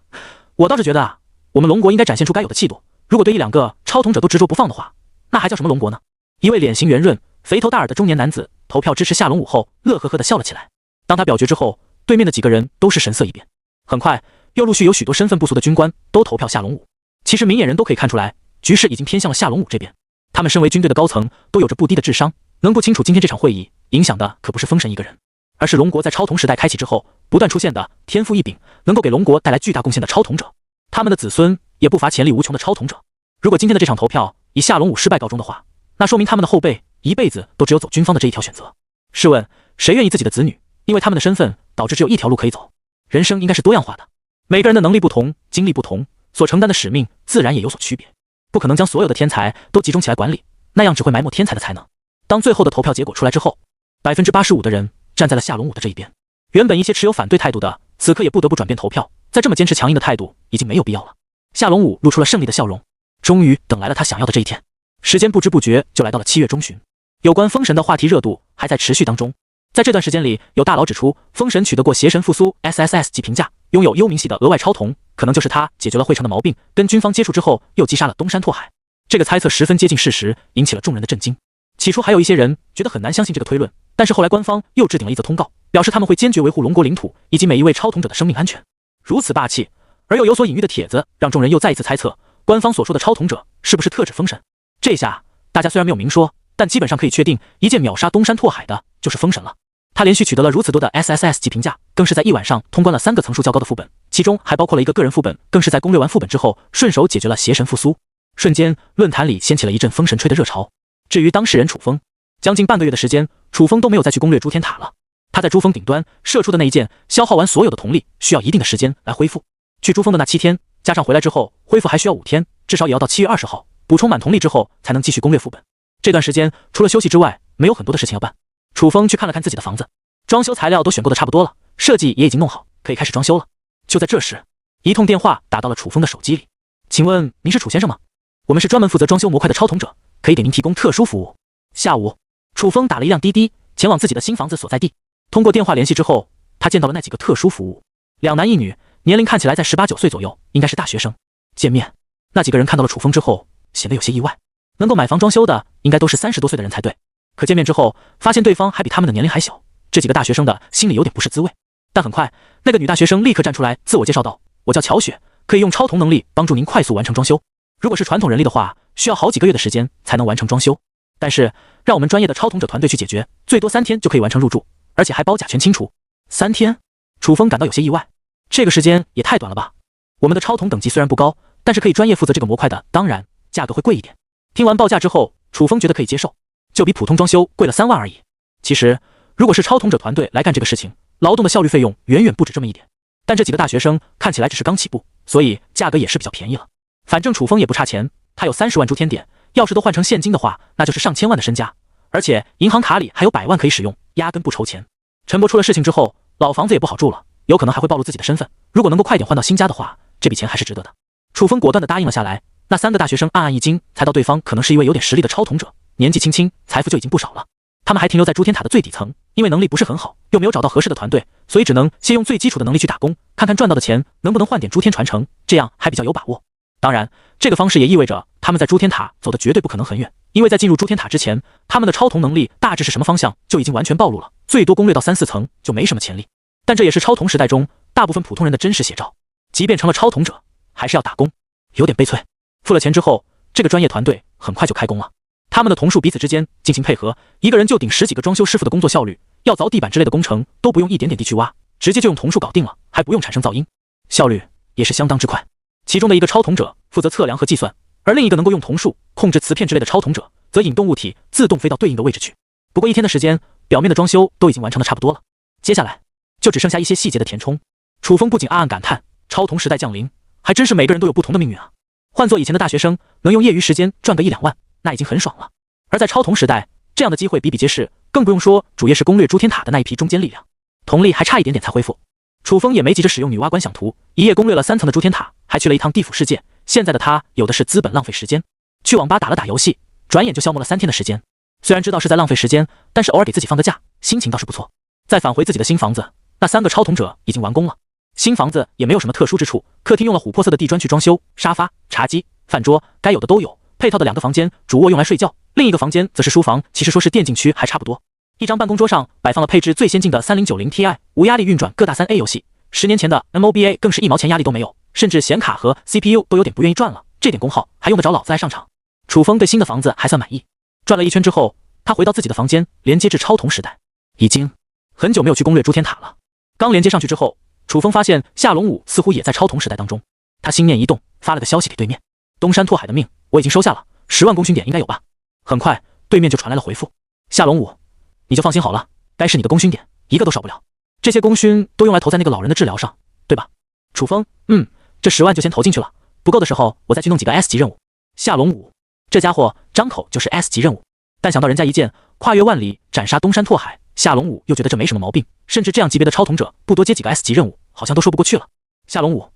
我倒是觉得啊，我们龙国应该展现出该有的气度。如果对1-2个超统者都执着不放的话，那还叫什么龙国呢？一位脸型圆润、肥头大耳的中年男子投票支持夏龙武后，乐呵呵地笑了起来。当他表决之后，对面的几个人都是神色一变。很快，又陆续有许多身份不俗的军官都投票夏龙武。其实明眼人都可以看出来，局势已经偏向了夏龙武这边。他们身为军队的高层，都有着不低的智商，能不清楚今天这场会议影响的可不是封神一个人，而是龙国在超统时代开启之后不断出现的天赋异禀，能够给龙国带来巨大贡献的超统者。他们的子孙也不乏潜力无穷的超统者。如果今天的这场投票以夏龙武失败告终的话，那说明他们的后辈一辈子都只有走军方的这一条选择。试问谁愿意自己的子女因为他们的身份导致只有一条路可以走？人生应该是多样化的，每个人的能力不同，经历不同，所承担的使命自然也有所区别。不可能将所有的天才都集中起来管理，那样只会埋没天才的才能。当最后的投票结果出来之后，85%的人站在了夏龙武的这一边。原本一些持有反对态度的，此刻也不得不转变投票，再这么坚持强硬的态度已经没有必要了。夏龙武露出了胜利的笑容，终于等来了他想要的这一天。时间不知不觉就来到了7月中旬，有关封神的话题热度还在持续当中。在这段时间里，有大佬指出，封神取得过邪神复苏 SSS 级评价，拥有幽冥系的额外超瞳，可能就是他解决了会城的毛病，跟军方接触之后又击杀了东山拓海。这个猜测十分接近事实，引起了众人的震惊。起初还有一些人觉得很难相信这个推论，但是后来官方又制定了一则通告，表示他们会坚决维护龙国领土以及每一位超统者的生命安全。如此霸气而又有所隐喻的帖子，让众人又再一次猜测，官方所说的超统者是不是特指封神？这下大家虽然没有明说，但基本上可以确定，一剑秒杀东山拓海的就是封神了。他连续取得了如此多的 SSS 级评价，更是在一晚上通关了3个层数较高的副本，其中还包括了一个个人副本，更是在攻略完副本之后顺手解决了邪神复苏。瞬间论坛里掀起了一阵封神吹的热潮。至于当事人楚风，将近半个月的时间，楚风都没有再去攻略诸天塔了。他在珠峰顶端射出的那一剑，消耗完所有的瞳力，需要一定的时间来恢复。去珠峰的那7天，加上回来之后恢复还需要5天，至少也要到7月20号补充满瞳力之后，才能继续攻略副本。这段时间除了休息之外，没有很多的事情要办。楚风去看了看自己的房子，装修材料都选购的差不多了，设计也已经弄好，可以开始装修了。就在这时，一通电话打到了楚风的手机里。请问您是楚先生吗？我们是专门负责装修模块的超统者，可以给您提供特殊服务。下午，楚风打了一辆滴滴，前往自己的新房子所在地。通过电话联系之后，他见到了那几个特殊服务，2男1女，年龄看起来在18、19岁左右，应该是大学生。见面，那几个人看到了楚风之后，显得有些意外。能够买房装修的，应该都是30多岁的人才对。可见面之后，发现对方还比他们的年龄还小，这几个大学生的心里有点不是滋味。但很快，那个女大学生立刻站出来自我介绍道：“我叫乔雪，可以用超瞳能力帮助您快速完成装修。如果是传统人力的话，需要好几个月的时间才能完成装修。但是让我们专业的超统者团队去解决，最多3天就可以完成入住，而且还包甲醛清除。3天？”楚风感到有些意外，这个时间也太短了吧？我们的超统等级虽然不高，但是可以专业负责这个模块的，当然价格会贵一点。听完报价之后，楚风觉得可以接受，就比普通装修贵了3万而已。其实如果是超统者团队来干这个事情，劳动的效率费用远远不止这么一点。但这几个大学生看起来只是刚起步，所以价格也是比较便宜了。反正楚风也不差钱，他有30万诸天点，要是都换成现金的话，那就是上千万的身家，而且银行卡里还有100万可以使用，压根不筹钱。陈伯出了事情之后，老房子也不好住了，有可能还会暴露自己的身份。如果能够快点换到新家的话，这笔钱还是值得的。楚风果断地答应了下来。那3个大学生暗暗一惊，猜到对方可能是一位有点实力的超统者，年纪轻轻，财富就已经不少了。他们还停留在诸天塔的最底层，因为能力不是很好，又没有找到合适的团队，所以只能先用最基础的能力去打工，看看赚到的钱能不能换点诸天传承，这样还比较有把握。当然，这个方式也意味着他们在诸天塔走的绝对不可能很远，因为在进入诸天塔之前，他们的超同能力大致是什么方向就已经完全暴露了，最多攻略到3、4层就没什么潜力。但这也是超同时代中大部分普通人的真实写照，即便成了超同者，还是要打工，有点悲催。付了钱之后，这个专业团队很快就开工了。他们的同术彼此之间进行配合，一个人就顶10几个装修师傅的工作效率，要凿地板之类的工程都不用一点点地去挖，直接就用同术搞定了，还不用产生噪音，效率也是相当之快。其中的一个超同者负责测量和计算，而另一个能够用同术控制磁片之类的超同者则引动物体自动飞到对应的位置去。不过1天的时间，表面的装修都已经完成的差不多了，接下来就只剩下一些细节的填充。楚风不仅暗暗感叹，超同时代降临，还真是每个人都有不同的命运啊。换做以前的大学生，能用业余时间赚个1、2万，那已经很爽了。而在超同时代，这样的机会比比皆是，更不用说主业是攻略诸天塔的那一批中坚力量，同力还差一点点才恢复。楚风也没急着使用女娲观想图，一夜攻略了3层的诸天塔，还去了一趟地府世界。现在的他有的是资本浪费时间，去网吧打了打游戏，转眼就消磨了3天的时间。虽然知道是在浪费时间，但是偶尔给自己放个假，心情倒是不错。再返回自己的新房子，那3个超同者已经完工了。新房子也没有什么特殊之处，客厅用了琥珀色的地砖去装修，沙发、茶几、饭桌该有的都有，配套的2个房间，主卧用来睡觉，另一个房间则是书房，其实说是电竞区还差不多。一张办公桌上摆放了配置最先进的3090 Ti， 无压力运转各大3A 游戏。10年前的 MOBA 更是1毛钱压力都没有，甚至显卡和 CPU 都有点不愿意转了，这点功耗还用得着老子爱上场。楚风对新的房子还算满意。转了一圈之后，他回到自己的房间，连接至超同时代。已经很久没有去攻略诸天塔了。刚连接上去之后，楚风发现夏龙武似乎也在超同时代当中。他心念一动，发了个消息给对面：东山拓海的命我已经收下了，10万功勋点应该有吧。很快对面就传来了回复：夏龙武，你就放心好了，该是你的功勋点一个都少不了，这些功勋都用来投在那个老人的治疗上，对吧？楚风，这10万就先投进去了，不够的时候我再去弄几个 S 级任务。夏龙武这家伙张口就是 S 级任务，但想到人家一剑跨越万里斩杀东山拓海，夏龙武又觉得这没什么毛病，甚至这样级别的超统者不多接几个 S 级任务好像都说不过去了。夏龙武，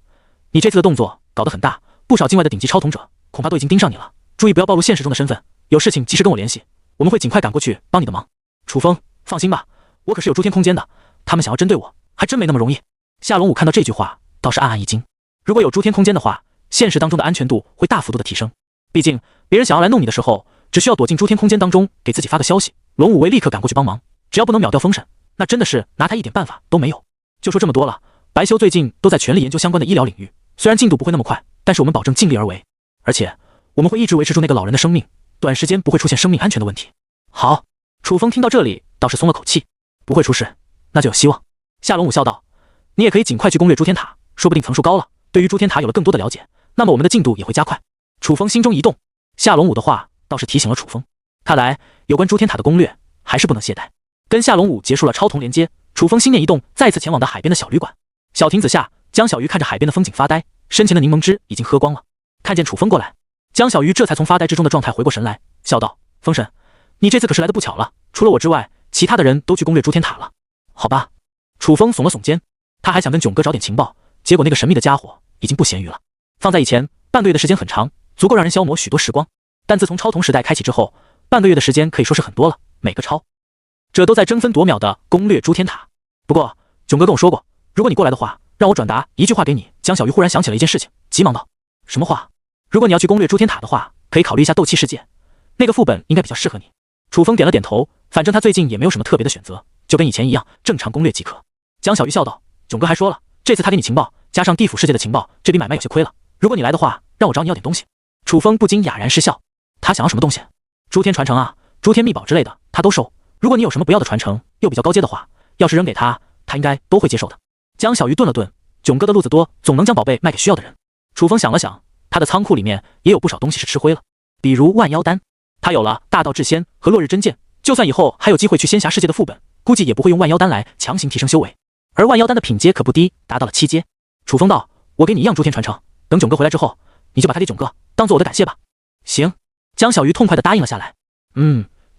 你这次的动作搞得很大，不少境外的顶级超统者恐怕都已经盯上你了，注意不要暴露现实中的身份，有事情及时跟我联系，我们会尽快赶过去帮你的忙。楚风，放心吧，我可是有诸天空间的，他们想要针对我还真没那么容易。夏龙武看到这句话倒是暗暗一惊，如果有诸天空间的话，现实当中的安全度会大幅度的提升，毕竟别人想要来弄你的时候，只需要躲进诸天空间当中给自己发个消息，龙武卫立刻赶过去帮忙，只要不能秒掉封神，那真的是拿他一点办法都没有。就说这么多了，白修最近都在全力研究相关的医疗领域，虽然进度不会那么快，但是我们保证尽力而为，而且我们会一直维持住那个老人的生命，短时间不会出现生命安全的问题。好，楚风听到这里倒是松了口气，不会出事，那就有希望。夏龙武笑道，你也可以尽快去攻略诸天塔，说不定层数高了，对于诸天塔有了更多的了解，那么我们的进度也会加快。楚风心中一动，夏龙武的话倒是提醒了楚风，看来有关诸天塔的攻略还是不能懈怠。跟夏龙武结束了超同连接，楚风心念一动，再次前往到海边的小旅馆。小亭子下，江小鱼看着海边的风景发呆，身前的柠檬汁已经喝光了。看见楚风过来，江小鱼这才从发呆之中的状态回过神来，笑道，风神，你这次可是来得不巧了，除了我之外，其他的人都去攻略诸天塔了。好吧。楚风耸了耸肩，他还想跟囧哥找点情报，结果那个神秘的家伙已经不咸鱼了。放在以前，半个月的时间很长，足够让人消磨许多时光，但自从超同时代开启之后，半个月的时间可以说是很多了，每个超这都在争分夺秒的攻略诸天塔。不过囧哥跟我说过，如果你过来的话，让我转达一句话给你。江小鱼忽然想起了一件事情，急忙道，什么话？如果你要去攻略诸天塔的话，可以考虑一下斗气世界，那个副本应该比较适合你。楚风点了点头，反正他最近也没有什么特别的选择，就跟以前一样，正常攻略即可。江小鱼笑道，囧哥还说了，这次他给你情报加上地府世界的情报，这笔买卖有些亏了，如果你来的话，让我找你要点东西。楚风不禁哑然失笑，他想要什么东西？诸天传承啊，诸天秘宝之类的他都收，如果你有什么不要的传承又比较高阶的话，要是扔给他，他应该都会接受的。江小鱼顿了顿，囧哥的路子多，总能将宝贝卖给需要的人。楚风想了想，他的仓库里面也有不少东西是吃灰了，比如万妖丹，他有了大道至仙和落日真剑，就算以后还有机会去仙侠世界的副本，估计也不会用万妖丹来强行提升修为，而万妖丹的品阶可不低，达到了7阶。楚风道，我给你一样诸天传承，等囧哥回来之后，你就把他给囧哥当做我的感谢吧。行，江小鱼痛快地答应了下来。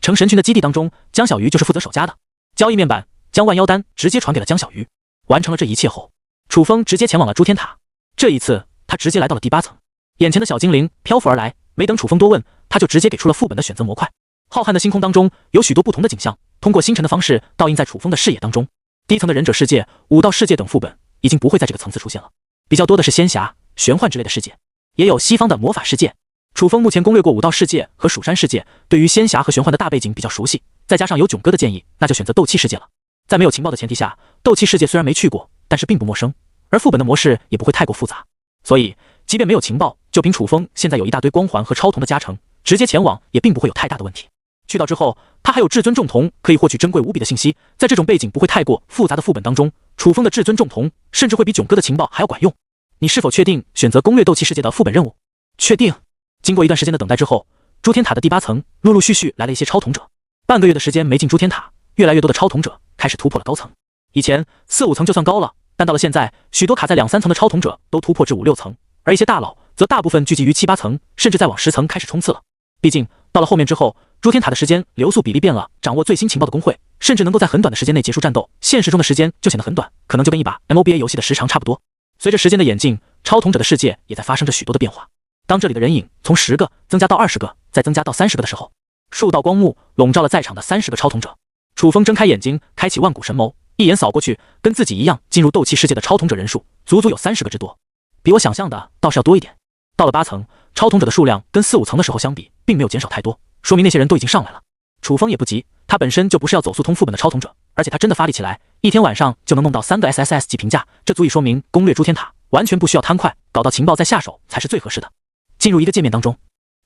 成神群的基地当中，江小鱼就是负责守家的。交易面板将万妖丹直接传给了江小鱼。完成了这一切后，楚风直接前往了诛天塔。这一次，他直接来到了第8层。眼前的小精灵漂浮而来，没等楚风多问，他就直接给出了副本的选择模块。浩瀚的星空当中有许多不同的景象，通过星辰的方式倒映在楚风的视野当中。低层的忍者世界、武道世界等副本已经不会在这个层次出现了，比较多的是仙侠、玄幻之类的世界，也有西方的魔法世界。楚风目前攻略过武道世界和蜀山世界，对于仙侠和玄幻的大背景比较熟悉，再加上有囧哥的建议，那就选择斗气世界了。在没有情报的前提下，斗气世界虽然没去过，但是并不陌生，而副本的模式也不会太过复杂，所以即便没有情报，就凭楚风现在有一大堆光环和超瞳的加成，直接前往也并不会有太大的问题。去到之后，他还有至尊重瞳，可以获取珍贵无比的信息。在这种背景不会太过复杂的副本当中，楚风的至尊重瞳甚至会比囧哥的情报还要管用。你是否确定选择攻略斗气世界的副本任务？确定。经过一段时间的等待之后，诛天塔的第8层陆陆续续来了一些超瞳者。半个月的时间没进诛天塔，越来越多的超瞳者开始突破了高层。以前4、5层就算高了，但到了现在，许多卡在2、3层的超瞳者都突破至5、6层，而一些大佬则大部分聚集于7、8层，甚至在往10层开始冲刺了。毕竟到了后面之后，诛天塔的时间流速比例变了，掌握最新情报的工会甚至能够在很短的时间内结束战斗，现实中的时间就显得很短，可能就跟一把 MOBA 游戏的时长差不多。随着时间的演进，超瞳者的世界也在发生着许多的变化。当这里的人影从10个增加到20个，再增加到30个的时候，数道光幕笼罩了在场的30个超瞳者。楚风睁开眼睛，开启万古神眸，一眼扫过去，跟自己一样进入斗气世界的超瞳者人数足足有30个之多，比我想象的倒是要多一点。到了8层，超瞳者的数量跟4、5层的时候相比，并没有减少太多，说明那些人都已经上来了。楚风也不急，他本身就不是要走速通副本的超瞳者，而且他真的发力起来，一天晚上就能弄到3个 SSS 级评价，这足以说明攻略诛天塔完全不需要贪快，搞到情报再下手才是最合适的。进入一个界面当中，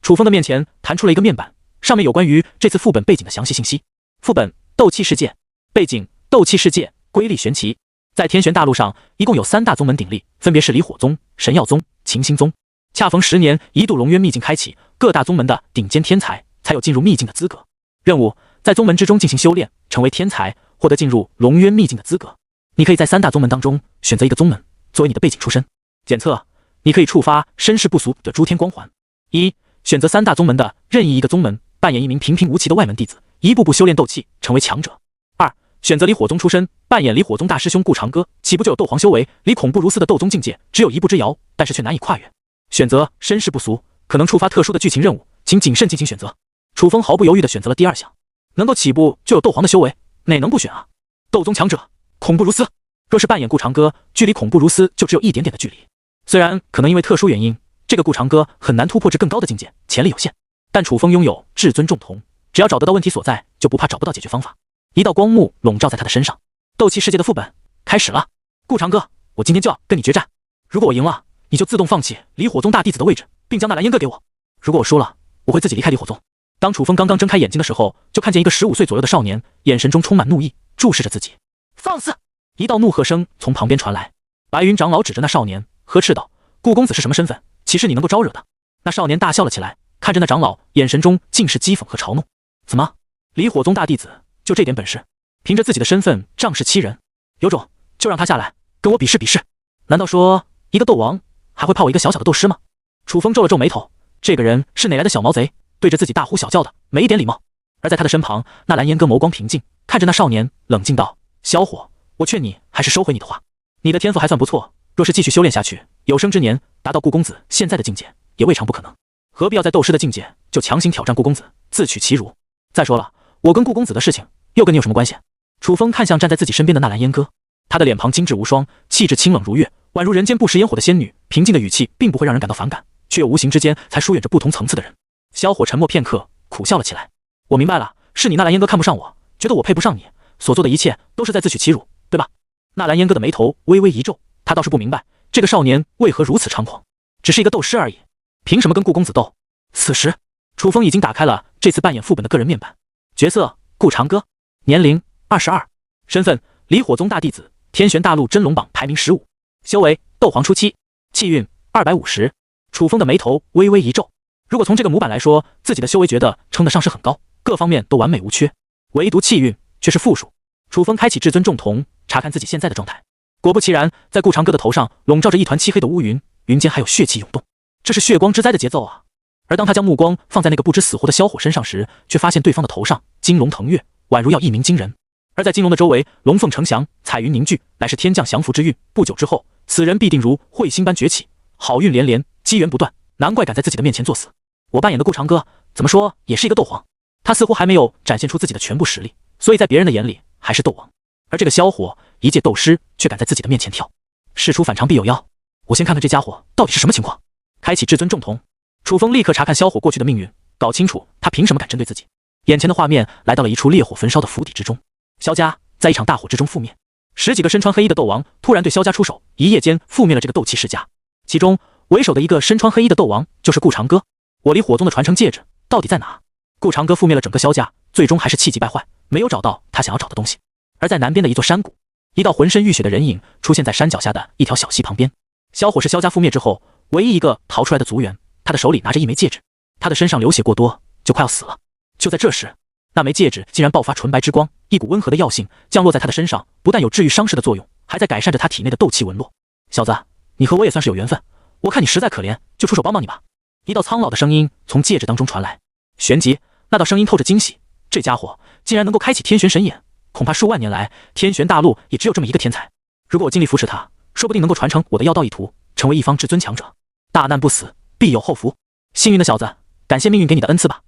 楚风的面前弹出了一个面板，上面有关于这次副本背景的详细信息。副本斗气世界，背景斗气世界，瑰丽玄奇。在天玄大陆上，一共有3大宗门鼎立，分别是离火宗、神耀宗、擎星宗。恰逢10年一度龙渊秘境开启，各大宗门的顶尖天才才有进入秘境的资格。任务在宗门之中进行修炼，成为天才，获得进入龙渊秘境的资格。你可以在3大宗门当中选择一个宗门作为你的背景出身。检测，你可以触发身世不俗的诸天光环。1. 选择3大宗门的任意一个宗门，扮演一名平平无奇的外门弟子，一步步修炼斗气，成为强者。2. 选择离火宗出身，扮演离火宗大师兄顾长歌，起步就有斗皇修为，离恐怖如斯的斗宗境界只有一步之遥，但是却难以跨越。选择身世不俗，可能触发特殊的剧情任务，请谨慎进行选择。楚风毫不犹豫地选择了第2项，能够起步就有斗皇的修为，哪能不选啊？斗宗强者，恐怖如斯。若是扮演顾长歌，距离恐怖如斯就只有一点点的距离。虽然可能因为特殊原因，这个顾长歌很难突破至更高的境界，潜力有限，但楚风拥有至尊重瞳，只要找得到问题所在，就不怕找不到解决方法。一道光幕笼罩在他的身上，斗气世界的副本开始了。顾长歌，我今天就要跟你决战，如果我赢了，你就自动放弃离火宗大弟子的位置，并将那蓝烟哥给我。如果我输了，我会自己离开离火宗。当楚风刚刚睁开眼睛的时候，就看见一个15岁左右的少年，眼神中充满怒意，注视着自己。放肆！一道怒喝声从旁边传来。白云长老指着那少年呵斥道：顾公子是什么身份？岂是你能够招惹的？那少年大笑了起来，看着那长老，眼神中尽是讥讽和嘲弄。怎么，离火宗大弟子就这点本事，凭着自己的身份仗势欺人？有种就让他下来跟我比试比试。难道说一个斗王还会怕我一个小小的斗师吗？楚风皱了皱眉头，这个人是哪来的小毛贼，对着自己大呼小叫的，没一点礼貌。而在他的身旁，那蓝烟哥眸光平静，看着那少年冷静道：小伙，我劝你还是收回你的话，你的天赋还算不错，若是继续修炼下去，有生之年达到顾公子现在的境界也未尝不可能，何必要在斗师的境界就强行挑战顾公子，自取其辱？再说了，我跟顾公子的事情又跟你有什么关系？楚风看向站在自己身边的那蓝烟哥，他的脸庞精致无双，气质清冷如月，宛如人间不食烟火的仙女，平静的语气并不会让人感到反感，却又无形之间才疏远着不同层次的人。萧火沉默片刻，苦笑了起来。我明白了，是你那蓝烟哥看不上我，觉得我配不上你，所做的一切都是在自取其辱，对吧？那蓝烟哥的眉头微微一皱，他倒是不明白这个少年为何如此猖狂，只是一个斗师而已，凭什么跟顾公子斗？此时楚风已经打开了这次扮演副本的个人面板，角色顾长歌，年龄22，身份离火宗大弟子，天玄大陆真龙榜排名15，修为斗皇初期，气运250。楚风的眉头微微一皱，如果从这个模板来说，自己的修为觉得称得上是很高，各方面都完美无缺，唯独气运却是负数。楚风开启至尊重瞳，查看自己现在的状态，果不其然，在顾长歌的头上笼罩着一团漆黑的乌云，云间还有血气涌动，这是血光之灾的节奏啊！而当他将目光放在那个不知死活的萧火身上时，却发现对方的头上金龙腾跃，宛如要一鸣惊人。而在金龙的周围，龙凤呈祥，彩云凝聚，乃是天降降福之运。不久之后，此人必定如彗星般崛起，好运连连，机缘不断，难怪敢在自己的面前作死。我扮演的顾长歌，怎么说也是一个斗皇，他似乎还没有展现出自己的全部实力，所以在别人的眼里还是斗王。而这个萧火，一介斗师，却敢在自己的面前跳，事出反常必有妖。我先看看这家伙到底是什么情况。开启至尊重瞳，楚风立刻查看萧火过去的命运，搞清楚他凭什么敢针对自己。眼前的画面来到了一处烈火焚烧的府邸之中，萧家在一场大火之中覆灭，10几个身穿黑衣的斗王突然对萧家出手，一夜间覆灭了这个斗气世家。其中为首的一个身穿黑衣的斗王就是顾长歌。我离火宗的传承戒指到底在哪？顾长歌覆灭了整个萧家，最终还是气急败坏，没有找到他想要找的东西。而在南边的一座山谷，一道浑身浴血的人影出现在山脚下的一条小溪旁边。萧火是萧家覆灭之后唯一一个逃出来的族员，他的手里拿着一枚戒指，他的身上流血过多，就快要死了。就在这时，那枚戒指竟然爆发纯白之光，一股温和的药性降落在他的身上，不但有治愈伤势的作用，还在改善着他体内的斗气纹络。小子，你和我也算是有缘分，我看你实在可怜，就出手帮帮你吧。一道苍老的声音从戒指当中传来，旋即那道声音透着惊喜，这家伙竟然能够开启天玄神眼，恐怕数万年来天玄大陆也只有这么一个天才。如果我尽力扶持他，说不定能够传承我的药道一途，成为一方至尊强者。大难不死，必有后福。幸运的小子，感谢命运给你的恩赐吧。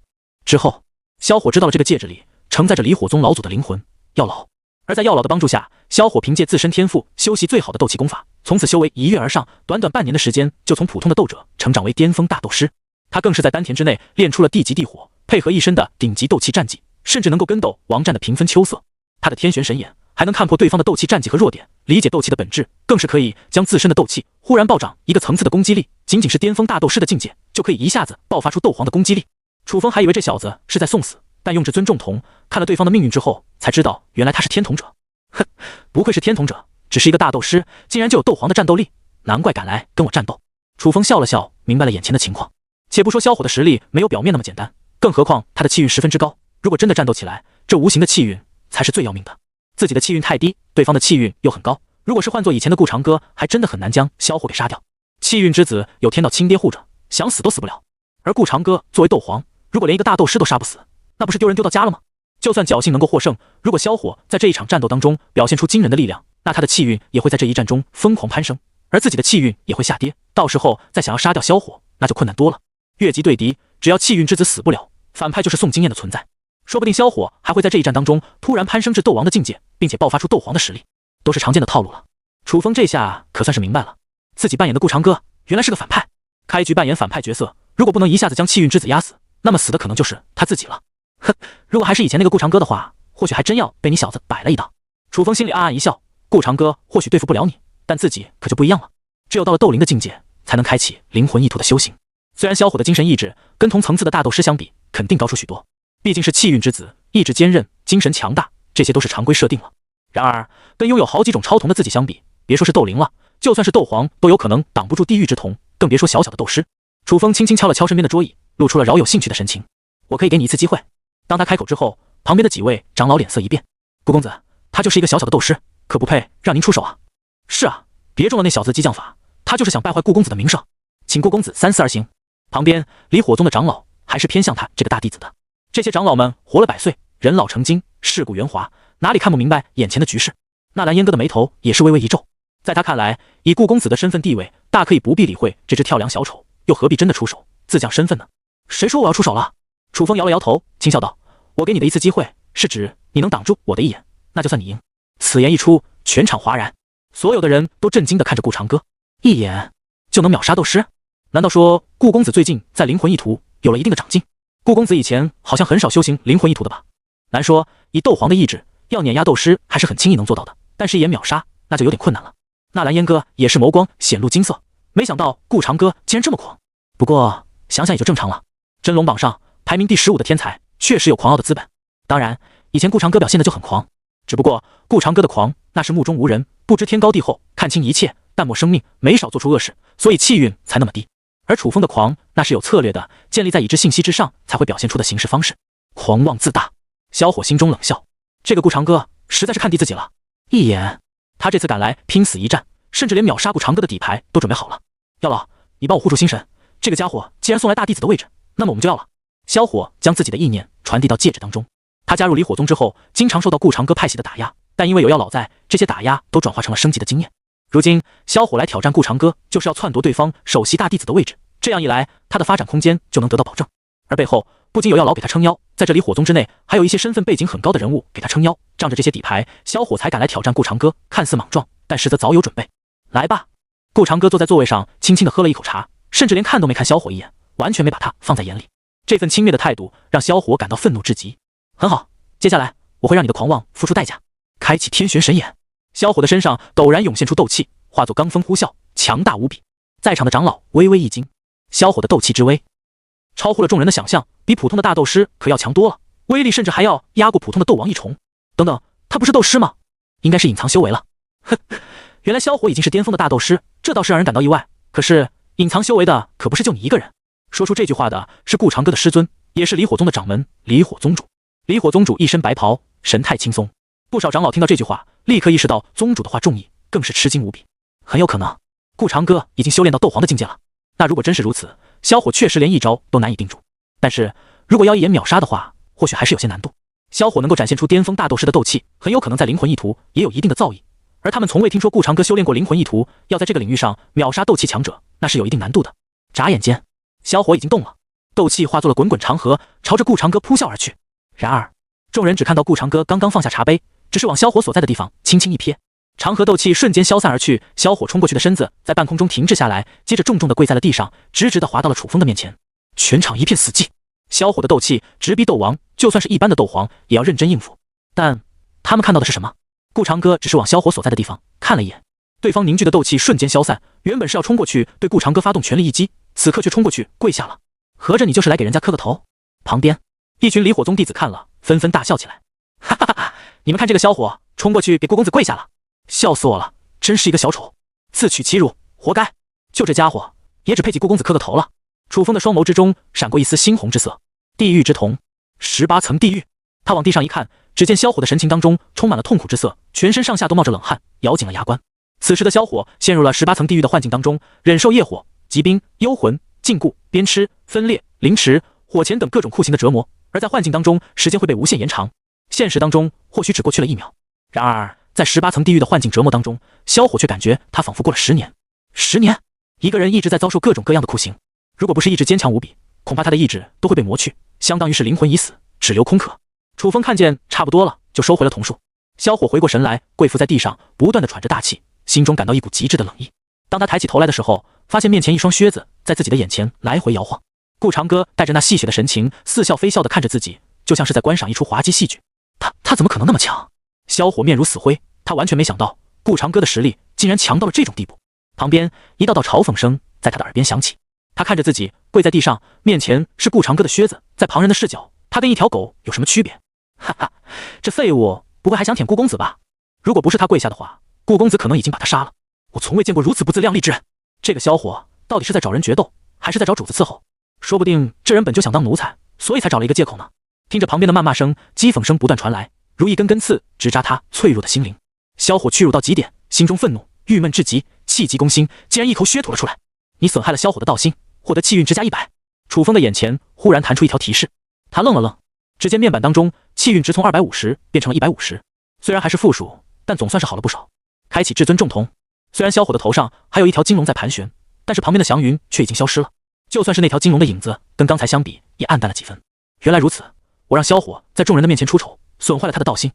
之后，萧火知道了这个戒指里承载着离火宗老祖的灵魂药老，而在药老的帮助下，萧火凭借自身天赋修习最好的斗气功法，从此修为一跃而上，短短半年的时间就从普通的斗者成长为巅峰大斗师。他更是在丹田之内练出了地级地火，配合一身的顶级斗气战技，甚至能够跟斗王战的平分秋色。他的天玄神眼还能看破对方的斗气战技和弱点，理解斗气的本质，更是可以将自身的斗气忽然暴涨一个层次的攻击力，仅仅是巅峰大斗师的境界，就可以一下子爆发出斗皇的攻击力。楚风还以为这小子是在送死，但用至尊重瞳看了对方的命运之后，才知道原来他是天童者。哼，不愧是天童者，只是一个大斗师，竟然就有斗皇的战斗力，难怪敢来跟我战斗。楚风笑了笑，明白了眼前的情况。且不说萧火的实力没有表面那么简单，更何况他的气运十分之高，如果真的战斗起来，这无形的气运才是最要命的。自己的气运太低，对方的气运又很高，如果是换做以前的顾长歌，还真的很难将萧火给杀掉。气运之子有天道亲爹护着，想死都死不了。而顾长歌作为斗皇，如果连一个大斗师都杀不死，那不是丢人丢到家了吗？就算侥幸能够获胜，如果萧火在这一场战斗当中表现出惊人的力量，那他的气运也会在这一战中疯狂攀升，而自己的气运也会下跌，到时候再想要杀掉萧火，那就困难多了。越级对敌，只要气运之子死不了，反派就是送经验的存在，说不定萧火还会在这一战当中突然攀升至斗王的境界，并且爆发出斗皇的实力，都是常见的套路了。楚风这下可算是明白了，自己扮演的顾长歌原来是个反派。开局扮演反派角色，如果不能一下子将气运之子压死，那么死的可能就是他自己了。哼，如果还是以前那个顾长歌的话，或许还真要被你小子摆了一道。楚风心里暗暗一笑，顾长歌或许对付不了你，但自己可就不一样了，只有到了斗灵的境界，才能开启灵魂意图的修行。虽然萧火的精神意志跟同层次的大斗师相比，肯定高出许多，毕竟是气运之子，意志坚韧，精神强大，这些都是常规设定了。然而，跟拥有好几种超瞳的自己相比，别说是斗灵了，就算是斗皇都有可能挡不住地狱之瞳，更别说小小的斗师。楚风轻轻敲了敲身边的桌椅，露出了饶有兴趣的神情。我可以给你一次机会。当他开口之后，旁边的几位长老脸色一变。顾公子，他就是一个小小的斗师，可不配让您出手啊。是啊，别中了那小子激将法，他就是想败坏顾公子的名声，请顾公子三思而行。旁边离火宗的长老还是偏向他这个大弟子的。这些长老们活了100岁，人老成精，世故圆滑，哪里看不明白眼前的局势？纳兰烟哥的眉头也是微微一皱，在他看来，以顾公子的身份地位，大可以不必理会这只跳梁小丑，又何必真的出手自降身份呢？谁说我要出手了？楚风摇了摇头，轻笑道：“我给你的一次机会，是指你能挡住我的一眼，那就算你赢。”此言一出，全场哗然，所有的人都震惊地看着顾长歌，一眼就能秒杀斗师？难道说顾公子最近在灵魂意图有了一定的长进？顾公子以前好像很少修行灵魂意图的吧？难说，以斗皇的意志，要碾压斗师还是很轻易能做到的，但是一眼秒杀那就有点困难了。纳兰烟哥也是眸光显露金色，没想到顾长歌竟然这么狂。不过想想也就正常了，真龙榜上排名第15的天才，确实有狂傲的资本。当然，以前顾长歌表现的就很狂，只不过顾长歌的狂那是目中无人，不知天高地厚，看清一切，淡漠生命，没少做出恶事，所以气运才那么低。而楚风的狂那是有策略的，建立在已知信息之上才会表现出的行事方式，狂妄自大。萧火心中冷笑，这个顾长歌实在是看低自己了，一眼他这次赶来拼死一战，甚至连秒杀顾长歌的底牌都准备好了。药老，你帮我护住心神，这个家伙既然送来大弟子的位置，那么我们就要了。萧火将自己的意念传递到戒指当中，他加入离火宗之后，经常受到顾长歌派系的打压，但因为有药老在，这些打压都转化成了升级的经验。如今萧火来挑战顾长歌，就是要篡夺对方首席大弟子的位置，这样一来，他的发展空间就能得到保证。而背后不仅有药老给他撑腰，在这离火宗之内，还有一些身份背景很高的人物给他撑腰，仗着这些底牌，萧火才敢来挑战顾长歌，看似莽撞，但实则早有准备。来吧！顾长歌坐在座位上，轻轻地喝了一口茶，甚至连看都没看萧火一眼，完全没把他放在眼里。这份轻蔑的态度让萧火感到愤怒至极。很好，接下来我会让你的狂妄付出代价。开启天玄神眼，萧火的身上陡然涌现出斗气，化作罡风呼啸，强大无比。在场的长老微微一惊，萧火的斗气之威超乎了众人的想象，比普通的大斗师可要强多了，威力甚至还要压过普通的斗王一重。等等，他不是斗师吗？应该是隐藏修为了。哼，原来萧火已经是巅峰的大斗师，这倒是让人感到意外。可是隐藏修为的可不是就你一个人。说出这句话的是顾长歌的师尊，也是离火宗的掌门离火宗主。离火宗主一身白袍，神态轻松。不少长老听到这句话，立刻意识到宗主的话重意，更是吃惊无比。很有可能顾长歌已经修炼到斗皇的境界了。那如果真是如此，萧火确实连一招都难以定住。但是如果要一眼秒杀的话，或许还是有些难度。萧火能够展现出巅峰大斗师的斗气，很有可能在灵魂意图也有一定的造诣，而他们从未听说顾长歌修炼过灵魂意图，要在这个领域上秒杀斗气强者，那是有一定难度的。眨眼间，萧火已经动了，斗气化作了滚滚长河，朝着顾长歌扑啸而去。然而众人只看到顾长歌刚刚放下茶杯，只是往萧火所在的地方轻轻一瞥，长河斗气瞬间消散而去，萧火冲过去的身子在半空中停滞下来，接着重重地跪在了地上，直直地滑到了楚风的面前。全场一片死寂。萧火的斗气直逼斗王，就算是一般的斗皇也要认真应付。但他们看到的是什么？顾长歌只是往萧火所在的地方看了一眼，对方凝聚的斗气瞬间消散，原本是要冲过去对顾长歌发动全力一击，此刻却冲过去跪下了。合着你就是来给人家磕个头？旁边一群离火宗弟子看了，纷纷大笑起来。哈哈哈哈！你们看这个萧火冲过去给顾公子跪下了，笑死我了！真是一个小丑，自取其辱，活该！就这家伙也只配给顾公子磕个头了。楚风的双眸之中闪过一丝猩红之色。地狱之瞳，18层地狱。他往地上一看，只见萧火的神情当中充满了痛苦之色，全身上下都冒着冷汗，咬紧了牙关。此时的萧火陷入了18层地狱的幻境当中，忍受业火、疾冰、幽魂、禁锢、鞭笞、分裂、凌迟、火钳等各种酷刑的折磨，而在幻境当中，时间会被无限延长，现实当中或许只过去了1秒。然而在18层地狱的幻境折磨当中，萧火却感觉他仿佛过了10年。10年，一个人一直在遭受各种各样的酷刑，如果不是意志坚强无比，恐怕他的意志都会被磨去，相当于是灵魂已死，只留空壳。楚风看见差不多了，就收回了瞳术。萧火回过神来，跪伏在地上，不断地喘着大气，心中感到一股极致的冷意。当他抬起头来的时候，发现面前一双靴子在自己的眼前来回摇晃。顾长歌带着那戏谑的神情，似笑非笑地看着自己，就像是在观赏一出滑稽戏剧。他怎么可能那么强？萧火面如死灰，他完全没想到顾长歌的实力竟然强到了这种地步。旁边一道道嘲讽声在他的耳边响起。他看着自己跪在地上，面前是顾长歌的靴子，在旁人的视角，他跟一条狗有什么区别？哈哈，这废物不会还想舔顾公子吧？如果不是他跪下的话，顾公子可能已经把他杀了。我从未见过如此不自量力之人。这个萧火到底是在找人决斗，还是在找主子伺候？说不定这人本就想当奴才，所以才找了一个借口呢。听着旁边的谩骂声、讥讽声不断传来，如一根根刺直扎他脆弱的心灵。萧火屈辱到极点，心中愤怒、郁闷至极，气急攻心，竟然一口血吐了出来。你损害了萧火的道心，获得气运值加100。楚风的眼前忽然弹出一条提示，他愣了愣，只见面板当中气运值从250变成了150，虽然还是负数，但总算是好了不少。开启至尊重瞳，虽然萧火的头上还有一条金龙在盘旋，但是旁边的祥云却已经消失了，就算是那条金龙的影子跟刚才相比也暗淡了几分。原来如此，我让萧火在众人的面前出丑，损坏了他的道心，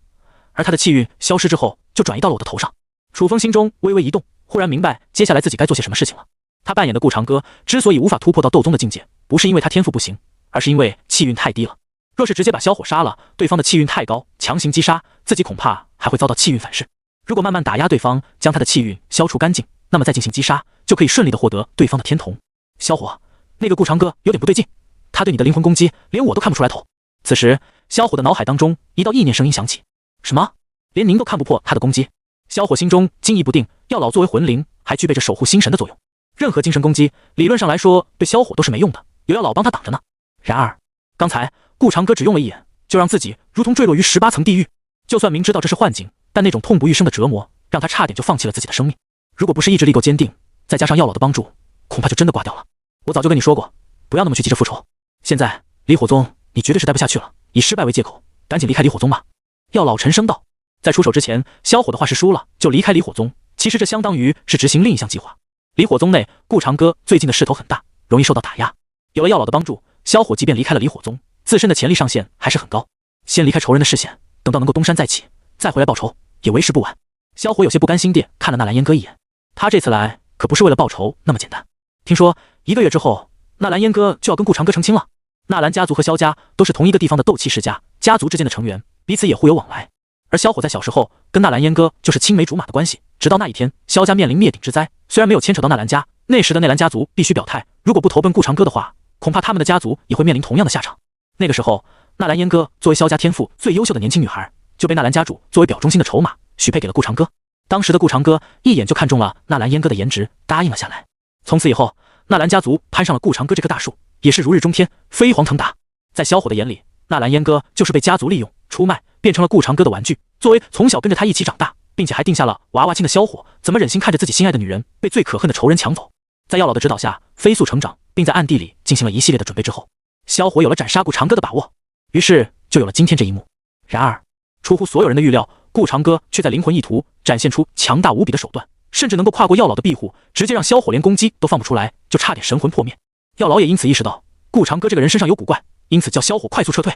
而他的气运消失之后就转移到了我的头上。楚风心中微微一动，忽然明白接下来自己该做些什么事情了。他扮演的顾长歌之所以无法突破到斗宗的境界，不是因为他天赋不行，而是因为气运太低了。若是直接把萧火杀了，对方的气运太高，强行击杀自己，恐怕还会遭到气运反噬。如果慢慢打压对方，将他的气运消除干净，那么再进行击杀，就可以顺利的获得对方的天瞳。萧火，那个顾长歌有点不对劲，他对你的灵魂攻击连我都看不出来头。此时萧火的脑海当中一道意念声音响起，什么？连您都看不破他的攻击？萧火心中惊疑不定，药老作为魂灵还具备着守护心神的作用，任何精神攻击理论上来说对萧火都是没用的，有药老帮他挡着呢。然而刚才顾长歌只用了一眼，就让自己如同坠落于18层地狱。就算明知道这是幻境，但那种痛不欲生的折磨让他差点就放弃了自己的生命。如果不是意志力够坚定，再加上药老的帮助，恐怕就真的挂掉了。我早就跟你说过，不要那么去急着复仇。现在离火宗你绝对是待不下去了，以失败为借口赶紧离开离火宗吧。药老沉声道。在出手之前，萧火的话是输了就离开离火宗，其实这相当于是执行另一项计划。离火宗内，顾长歌最近的势头很大，容易受到打压。有了药老的帮助，萧火即便离开了离火宗，自身的潜力上限还是很高。先离开仇人的视线，等到能够东山再起，再回来报仇也为时不晚。萧火有些不甘心地看了纳兰烟歌一眼，他这次来可不是为了报仇那么简单。听说1个月之后，纳兰烟歌就要跟顾长歌成亲了。纳兰家族和萧家都是同一个地方的斗气世家，家族之间的成员彼此也互有往来。而萧火在小时候跟纳兰烟歌就是青梅竹马的关系，直到那一天，萧家面临灭顶之灾，虽然没有牵扯到纳兰家，那时的内兰家族必须表态，如果不投奔顾长歌的话，恐怕他们的家族也会面临同样的下场。那个时候，纳兰烟歌作为萧家天赋最优秀的年轻女孩，就被纳兰家主作为表忠心的筹码许配给了顾长歌。当时的顾长歌一眼就看中了纳兰烟歌的颜值，答应了下来。从此以后，纳兰家族攀上了顾长歌这棵大树，也是如日中天，飞黄腾达。在萧火的眼里，纳兰烟歌就是被家族利用出卖，变成了顾长歌的玩具。作为从小跟着他一起长大，并且还定下了娃娃亲的萧火，怎么忍心看着自己心爱的女人被最可恨的仇人抢走？在药老的指导下，飞速成长，并在暗地里进行了一系列的准备之后，萧火有了斩杀顾长歌的把握，于是就有了今天这一幕。然而，出乎所有人的预料，顾长歌却在灵魂意图展现出强大无比的手段，甚至能够跨过药老的庇护，直接让萧火连攻击都放不出来，就差点神魂破灭。药老也因此意识到顾长歌这个人身上有古怪，因此叫萧火快速撤退。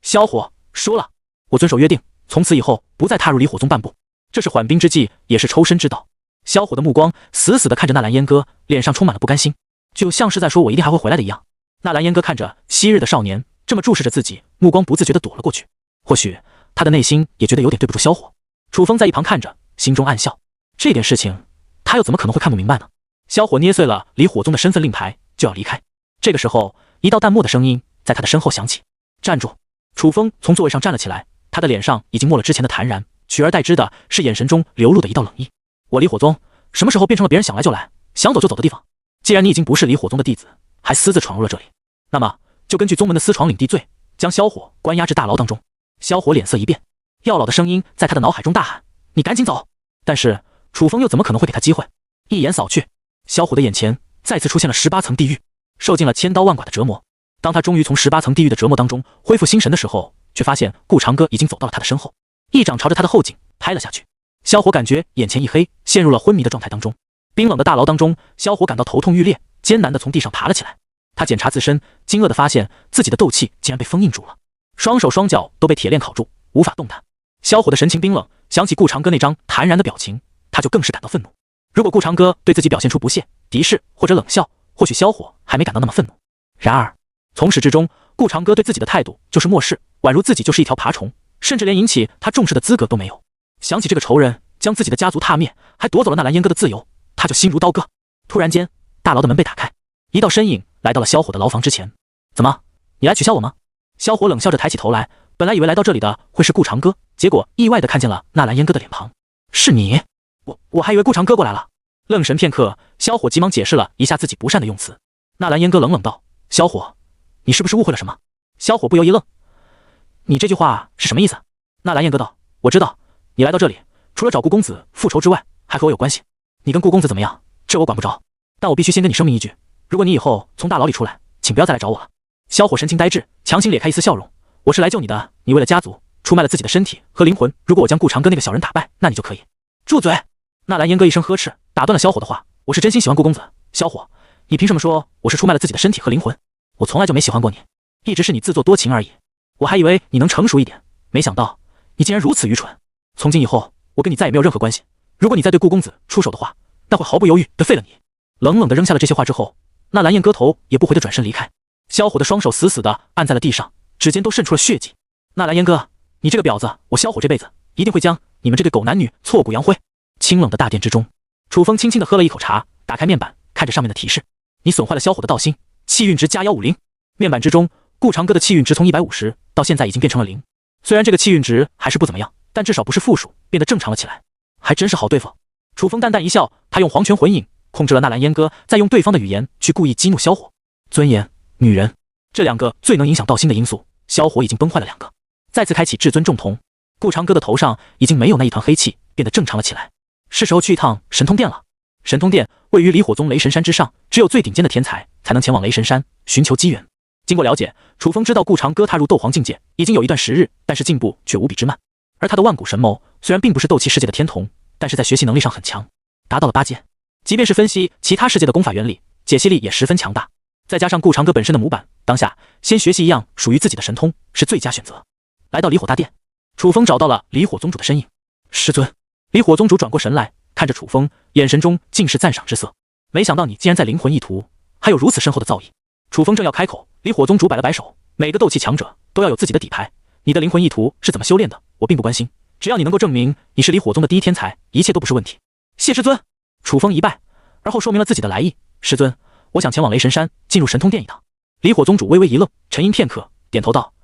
萧火输了，我遵守约定，从此以后不再踏入离火宗半步。这是缓兵之计，也是抽身之道。萧火的目光死死地看着纳兰烟歌，脸上充满了不甘心，就像是在说我一定还会回来的一样。纳兰烟歌看着昔日的少年这么注视着自己，目光不自觉地躲了过去。或许他的内心也觉得有点对不住萧火。楚风在一旁看着，心中暗笑，这点事情他又怎么可能会看不明白呢？萧火捏碎了离火宗的身份令牌，就要离开。这个时候，一道淡漠的声音在他的身后响起：站住！楚风从座位上站了起来，他的脸上已经没了之前的坦然，取而代之的是眼神中流露的一道冷意。我离火宗什么时候变成了别人想来就来，想走就走的地方？既然你已经不是离火宗的弟子，还私自闯入了这里，那么就根据宗门的私闯领地罪，将萧火关押至大牢当中。萧火脸色一变，药老的声音在他的脑海中大喊：你赶紧走！但是楚风又怎么可能会给他机会？一眼扫去，萧火的眼前再次出现了18层地狱，受尽了千刀万剐的折磨。当他终于从18层地狱的折磨当中恢复心神的时候，却发现顾长歌已经走到了他的身后，一掌朝着他的后颈拍了下去。萧火感觉眼前一黑，陷入了昏迷的状态当中。冰冷的大牢当中，萧火感到头痛欲裂，艰难地从地上爬了起来。他检查自身，惊愕地发现自己的斗气竟然被封印住了，双手双脚都被铁链铐住，无法动弹。萧火的神情冰冷，想起顾长歌那张坦然的表情，他就更是感到愤怒。如果顾长歌对自己表现出不屑、敌视或者冷笑，或许萧火还没感到那么愤怒。然而从始至终，顾长歌对自己的态度就是漠视，宛如自己就是一条爬虫，甚至连引起他重视的资格都没有。想起这个仇人将自己的家族踏灭，还夺走了纳兰烟歌的自由，他就心如刀割。突然间，大牢的门被打开，一道身影来到了萧火的牢房之前。怎么，你来取笑我吗？萧火冷笑着抬起头来，本来以为来到这里的会是顾长歌，结果意外地看见了纳兰烟歌的脸庞。是你？我还以为顾长歌过来了。愣神片刻，萧火急忙解释了一下自己不善的用词。纳兰烟歌冷冷道：萧火，你是不是误会了什么？萧火不由一愣，你这句话是什么意思？纳兰烟歌道：我知道你来到这里除了找顾公子复仇之外，还和我有关系。你跟顾公子怎么样，这我管不着，但我必须先跟你声明一句，如果你以后从大牢里出来，请不要再来找我了。萧火神情呆滞，强行咧开一丝笑容，我是来救你的，你为了家族出卖了自己的身体和灵魂，如果我将顾长歌那个小人打败，那你就可以住嘴。纳兰烟歌一声呵斥，打断了萧火的话，我是真心喜欢顾公子。萧火，你凭什么说我是出卖了自己的身体和灵魂？我从来就没喜欢过你，一直是你自作多情而已。我还以为你能成熟一点，没想到你竟然如此愚蠢。从今以后，我跟你再也没有任何关系。如果你再对顾公子出手的话，那会毫不犹豫地废了你。冷冷地扔下了这些话之后，纳兰燕歌头也不回地转身离开。萧火的双手死死地按在了地上，指尖都渗出了血迹。纳兰燕哥，你这个婊子，我萧火这辈子一定会将你们这对狗男女挫骨扬灰。清冷的大殿之中，楚风轻轻地喝了一口茶，打开面板，看着上面的提示：你损坏了萧火的道心，气运值加150。面板之中，顾长歌的气运值从150到现在已经变成了0。虽然这个气运值还是不怎么样，但至少不是负数，变得正常了起来，还真是好对付。楚风淡淡一笑，他用黄泉魂影控制了纳兰烟歌，再用对方的语言去故意激怒萧火。尊严、女人，这两个最能影响道心的因素，萧火已经崩坏了2个。再次开启至尊重瞳，顾长歌的头上已经没有那一团黑气，变得正常了起来。是时候去一趟神通殿了。神通殿位于离火宗雷神山之上，只有最顶尖的天才才能前往雷神山寻求机缘。经过了解，楚风知道顾长歌踏入斗皇境界已经有一段时日，但是进步却无比之慢。而他的万古神谋虽然并不是斗气世界的天童，但是在学习能力上很强，达到了8阶。即便是分析其他世界的功法原理，解析力也十分强大。再加上顾长歌本身的模板，当下先学习一样属于自己的神通是最佳选择。来到离火大殿，楚风找到了离火宗主的身影。师尊，离火宗主转过神来，看着楚风，眼神中尽是赞赏之色。没想到你竟然在灵魂意图还有如此深厚的造诣。楚风正要开口，离火宗主摆了摆手，每个斗气强者都要有自己的底牌，你的灵魂意图是怎么修炼的，我并不关心，只要你能够证明你是离火宗的第一天才，一切都不是问题。谢师尊。楚风一拜，而后说明了自己的来意。师尊，我想前往雷神山，进入神通殿一趟。离火宗主微微一愣，沉吟片刻，点头道：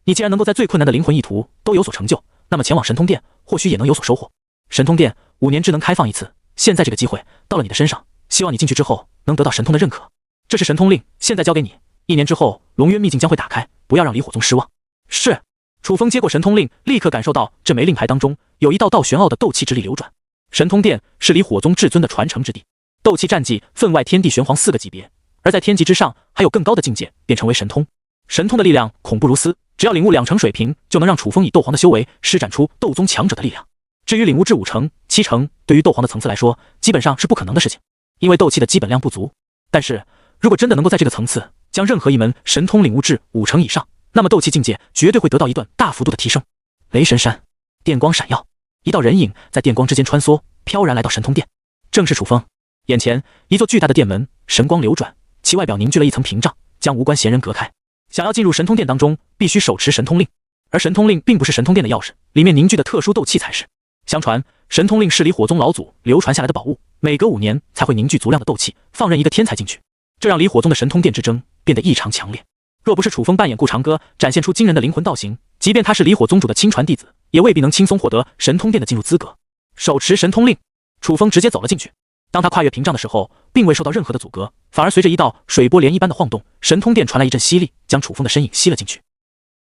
你既然能够在最困难的灵魂意图都有所成就，那么前往神通殿或许也能有所收获。神通殿5年只能开放一次，现在这个机会到了你的身上，希望你进去之后能得到神通的认可。这是神通令，现在交给你，1年之后龙渊秘境将会打开，不要让离火宗失望。是。楚风接过神通令，立刻感受到这枚令牌当中有一道道玄奥的斗气之力流转。神通殿是离火宗至尊的传承之地，斗气战绩分外天地玄黄4个级别，而在天级之上还有更高的境界，便成为神通。神通的力量恐怖如斯，只要领悟2成水平，就能让楚风以斗皇的修为施展出斗宗强者的力量。至于领悟至5成、7成，对于斗皇的层次来说，基本上是不可能的事情，因为斗气的基本量不足。但是如果真的能够在这个层次将任何一门神通领悟至5成以上，那么斗气境界绝对会得到一段大幅度的提升。雷神山，电光闪耀，一道人影在电光之间穿梭，飘然来到神通殿。正是楚风。眼前一座巨大的殿门，神光流转，其外表凝聚了一层屏障，将无关闲人隔开。想要进入神通殿当中，必须手持神通令，而神通令并不是神通殿的钥匙，里面凝聚的特殊斗气才是。相传神通令是离火宗老祖流传下来的宝物，每隔5年才会凝聚足量的斗气，放任一个天才进去，这让离火宗的神通殿之争变得异常强烈。若不是楚风扮演顾长歌，展现出惊人的灵魂道行，即便他是离火宗主的亲传弟子，也未必能轻松获得神通殿的进入资格。手持神通令，楚风直接走了进去。当他跨越屏障的时候，并未受到任何的阻隔，反而随着一道水波涟一般的晃动，神通殿传来一阵吸力，将楚风的身影吸了进去。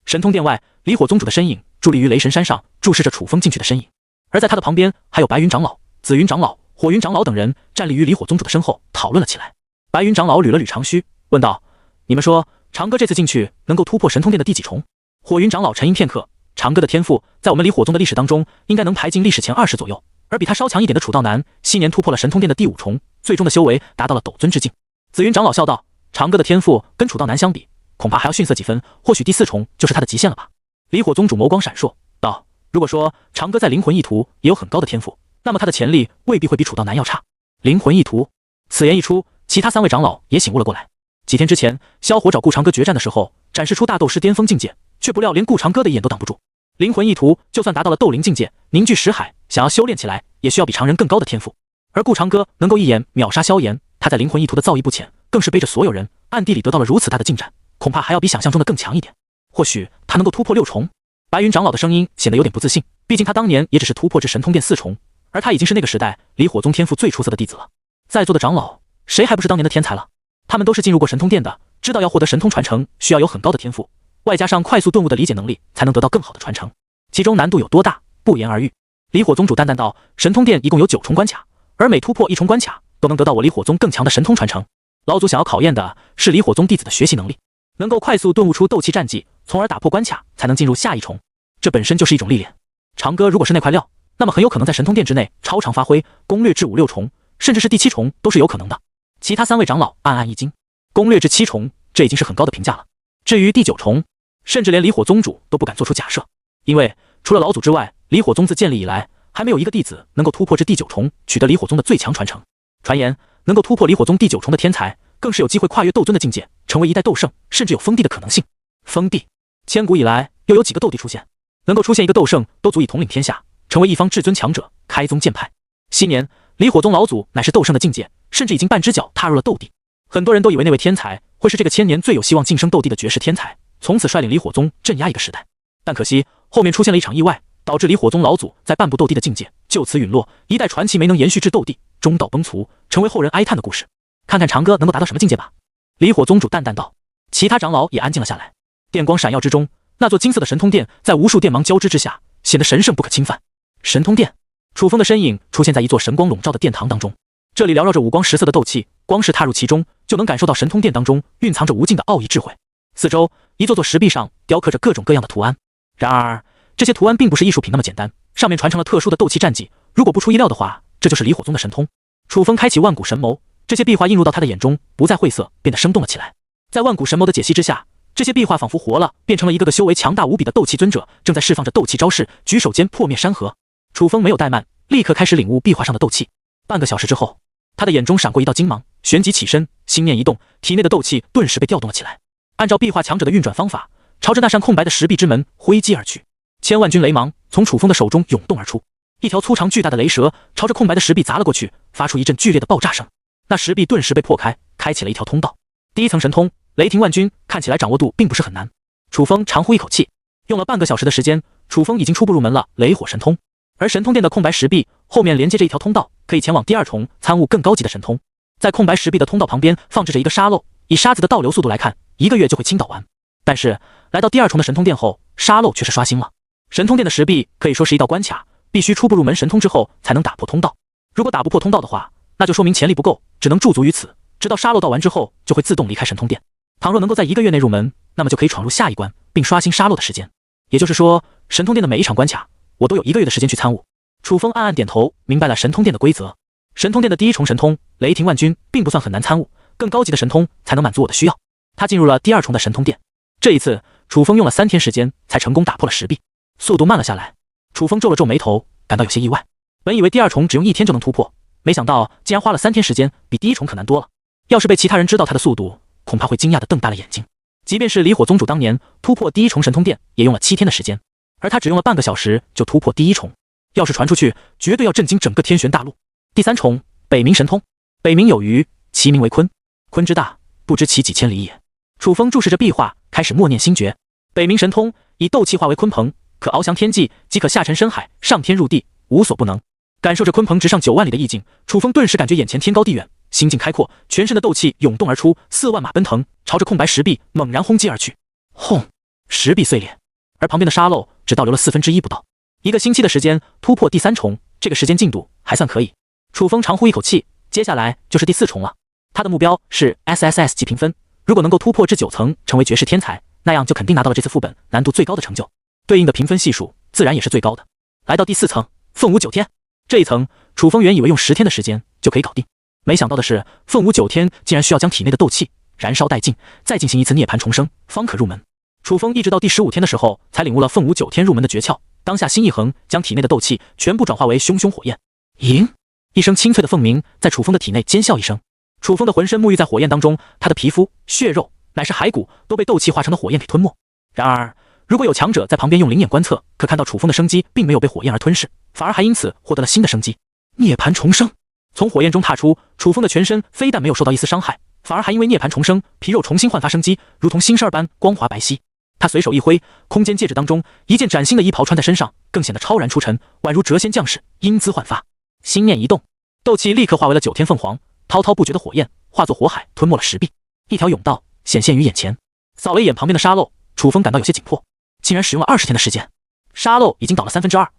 神通殿外，离火宗主的身影伫立于雷神山上，注视着楚风进去的身影。而在他的旁边，还有白云长老、紫云长老、火云长老等人站立于离火宗主的身后，讨论了起来。白云长老捋了捋长须，问道：你们说长歌这次进去能够突破神通殿的第几重？火云长老沉吟片刻，长歌的天赋在我们离火宗的历史当中应该能排进历史前20左右，而比他稍强一点的楚道南昔年突破了神通殿的第5重，最终的修为达到了斗尊之境。紫云长老笑道：长歌的天赋跟楚道南相比，恐怕还要逊色几分，或许第4重就是他的极限了吧。离火宗主眸光闪烁道：如果说长歌在灵魂意图也有很高的天赋，那么他的潜力未必会比楚道南要差。灵魂意图，此言一出，其他3位长老也醒悟了过来。几天之前，萧火找顾长歌决战的时候，展示出大斗师巅峰境界，却不料连顾长歌的一眼都挡不住。灵魂意图就算达到了斗灵境界，凝聚识海，想要修炼起来，也需要比常人更高的天赋。而顾长歌能够一眼秒杀萧炎，他在灵魂意图的造诣不浅，更是背着所有人暗地里得到了如此大的进展，恐怕还要比想象中的更强一点。或许他能够突破6重。白云长老的声音显得有点不自信，毕竟他当年也只是突破至神通殿4重，而他已经是那个时代离火宗天赋最出色的弟子了。在座的长老，谁还不是当年的天才了？他们都是进入过神通殿的，知道要获得神通传承需要有很高的天赋，外加上快速顿悟的理解能力，才能得到更好的传承。其中难度有多大，不言而喻。离火宗主淡淡道：神通殿一共有9重关卡，而每突破1重关卡，都能得到我离火宗更强的神通传承。老祖想要考验的是离火宗弟子的学习能力，能够快速顿悟出斗气战绩，从而打破关卡，才能进入下1重。这本身就是一种历练。长歌如果是那块料，那么很有可能在神通殿之内超常发挥，攻略至5、6重，甚至是第7重都是有可能的。其他3位长老暗暗一惊，攻略至7重，这已经是很高的评价了。至于第9重，甚至连离火宗主都不敢做出假设，因为除了老祖之外，离火宗自建立以来，还没有一个弟子能够突破至第9重，取得离火宗的最强传承。传言能够突破离火宗第9重的天才，更是有机会跨越斗尊的境界，成为一代斗圣，甚至有封地的可能性。封地，千古以来又有几个斗帝出现？能够出现一个斗圣，都足以统领天下，成为一方至尊强者，开宗建派。昔年离火宗老祖乃是斗圣的境界，甚至已经半只脚踏入了斗帝。很多人都以为那位天才会是这个千年最有希望晋升斗帝的绝世天才，从此率领离火宗镇压一个时代。但可惜后面出现了一场意外，导致离火宗老祖在半步斗帝的境界就此陨落，一代传奇没能延续至斗帝，中道崩殂，成为后人哀叹的故事。看看长歌能够达到什么境界吧。离火宗主淡淡道。其他长老也安静了下来。电光闪耀之中，那座金色的神通殿在无数电芒交织之下，显得神圣不可侵犯。神通殿，楚风的身影出现在一座神光笼罩的殿堂当中，这里缭绕着五光十色的斗气，光是踏入其中，就能感受到神通殿当中蕴藏着无尽的奥义智慧。四周一座座石壁上雕刻着各种各样的图案。然而，这些图案并不是艺术品那么简单，上面传承了特殊的斗气战技。如果不出意料的话，这就是离火宗的神通。楚风开启万古神眸，这些壁画映入到他的眼中，不再晦涩，变得生动了起来。在万古神眸的解析之下，这些壁画仿佛活了，变成了一个个修为强大无比的斗气尊者，正在释放着斗气招式，举手间破灭山河。楚风没有怠慢，立刻开始领悟壁画上的斗气。半个小时之后，他的眼中闪过一道金芒，旋即起身，心念一动，体内的斗气顿时被调动了起来。按照壁画强者的运转方法，朝着那扇空白的石壁之门挥击而去。千万钧雷芒从楚风的手中涌动而出，一条粗长巨大的雷蛇朝着空白的石壁砸了过去，发出一阵剧烈的爆炸声。那石壁顿时被破开，开启了一条通道。第一层神通雷霆万钧看起来掌握度并不是很难。楚风长呼一口气，用了半个小时的时间，楚风已经初步入门了雷火神通。而神通殿的空白石壁后面连接着一条通道，可以前往第二重参悟更高级的神通。在空白石壁的通道旁边放置着一个沙漏，以沙子的倒流速度来看，1个月就会倾倒完。但是来到第二重的神通殿后，沙漏却是刷新了。神通殿的石壁可以说是一道关卡，必须初步入门神通之后才能打破通道。如果打不破通道的话，那就说明潜力不够，只能驻足于此，直到沙漏倒完之后就会自动离开神通殿。倘若能够在1个月内入门，那么就可以闯入下一关，并刷新沙漏的时间。也就是说，神通殿的每一场关卡，我都有1个月的时间去参悟。楚风暗暗点头，明白了神通殿的规则。神通殿的第一重神通雷霆万钧并不算很难参悟，更高级的神通才能满足我的需要。他进入了第二重的神通殿。这一次，楚风用了3天时间才成功打破了石壁，速度慢了下来。楚风皱了皱眉头，感到有些意外。本以为第二重只用1天就能突破，没想到竟然花了3天时间，比第一重可难多了。要是被其他人知道他的速度，恐怕会惊讶地瞪大了眼睛。即便是离火宗主当年突破第一重神通殿，也用了7天的时间，而他只用了半个小时就突破第一重。要是传出去，绝对要震惊整个天玄大陆。第3重北冥神通，北冥有鱼，其名为鲲，鲲之大，不知其几千里也。楚风注视着壁画，开始默念心诀。北冥神通以斗气化为鲲鹏，可翱翔天际，即可下沉深海，上天入地，无所不能。感受着鲲鹏直上9万里的意境，楚风顿时感觉眼前天高地远，心境开阔，全身的斗气涌动而出，4万马奔腾，朝着空白石壁猛然轰击而去。轰！石壁碎裂，而旁边的沙漏只倒流了1/4不到。1个星期的时间突破第3重，这个时间进度还算可以。楚风长呼一口气，接下来就是第4重了。他的目标是 SSS 级评分，如果能够突破至9层，成为绝世天才，那样就肯定拿到了这次副本难度最高的成就，对应的评分系数自然也是最高的。来到第4层凤舞9天，这一层楚风原以为用10天的时间就可以搞定，没想到的是凤舞9天竟然需要将体内的斗气燃烧殆尽，再进行一次涅槃重生方可入门。楚风一直到第15天的时候才领悟了凤舞9天入门的诀窍，当下心一横，将体内的斗气全部转化为熊熊火焰。迎！一声清脆的凤鸣在楚风的体内尖啸一声。楚风的浑身沐浴在火焰当中，他的皮肤、血肉乃是骸骨都被斗气化成的火焰给吞没。然而，如果有强者在旁边用灵眼观测，可看到楚风的生机并没有被火焰而吞噬，反而还因此获得了新的生机。涅槃重生，从火焰中踏出，楚风的全身非但没有受到一丝伤害，反而还因为涅槃重生，皮肉重新焕发生机，如同新生儿般光滑白皙。他随手一挥，空间戒指当中一件崭新的衣袍穿在身上，更显得超然出尘，宛如谪仙将士，英姿焕发。心念一动，斗气立刻化为了9天凤凰，滔滔不绝的火焰化作火海，吞没了石壁。一条甬道显现于眼前，扫了一眼旁边的沙漏，楚风感到有些紧迫，竟然使用了20天的时间，沙漏已经倒了2/3，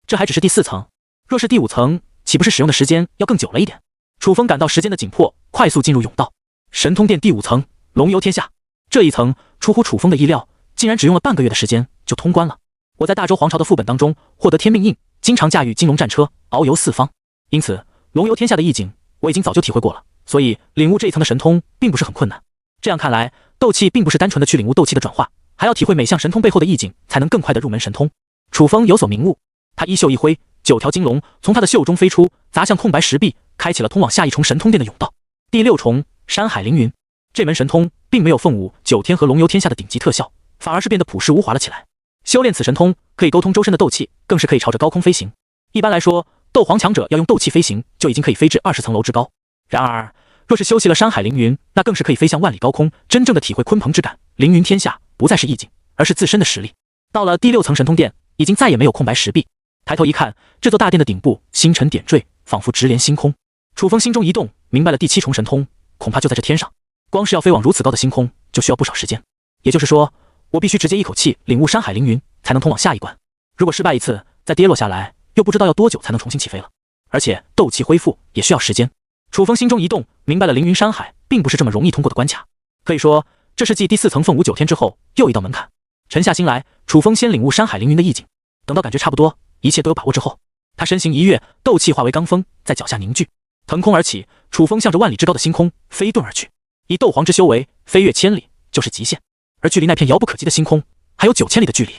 这还只是第4层，若是第5层，岂不是使用的时间要更久了一点？楚风感到时间的紧迫，快速进入甬道。神通殿第5层龙游天下，这一层出乎楚风的意料，竟然只用了半个月的时间就通关了。我在大周皇朝的副本当中获得天命印，经常驾驭金龙战车遨游四方，因此龙游天下的意境我已经早就体会过了，所以领悟这一层的神通并不是很困难。这样看来，斗气并不是单纯的去领悟斗气的转化，还要体会每项神通背后的意境，才能更快的入门神通。楚风有所明悟，他衣袖一挥，9条金龙从他的袖中飞出，砸向空白石壁，开启了通往下一重神通殿的甬道。第6重山海凌云，这门神通并没有凤舞9天和龙游天下的顶级特效，反而是变得朴实无华了起来。修炼此神通可以沟通周身的斗气，更是可以朝着高空飞行。一般来说，斗皇强者要用斗气飞行，就已经可以飞至20层楼之高。然而，若是修习了山海凌云，那更是可以飞向万里高空，真正的体会鲲鹏之感。凌云天下不再是意境，而是自身的实力。到了第6层神通殿，已经再也没有空白石壁。抬头一看，这座大殿的顶部星辰点缀，仿佛直连星空。楚风心中一动，明白了第7重神通恐怕就在这天上。光是要飞往如此高的星空，就需要不少时间。也就是说，我必须直接一口气领悟山海凌云，才能通往下一关。如果失败一次，再跌落下来，又不知道要多久才能重新起飞了。而且斗气恢复也需要时间。楚风心中一动，明白了凌云山海并不是这么容易通过的关卡。可以说，这是继第4层凤舞9天之后又一道门槛。沉下心来，楚风先领悟山海凌云的意境，等到感觉差不多，一切都有把握之后，他身形一跃，斗气化为罡风，在脚下凝聚，腾空而起。楚风向着万里之高的星空飞遁而去。以斗皇之修为，飞越千里就是极限，而距离那片遥不可及的星空还有9000里的距离。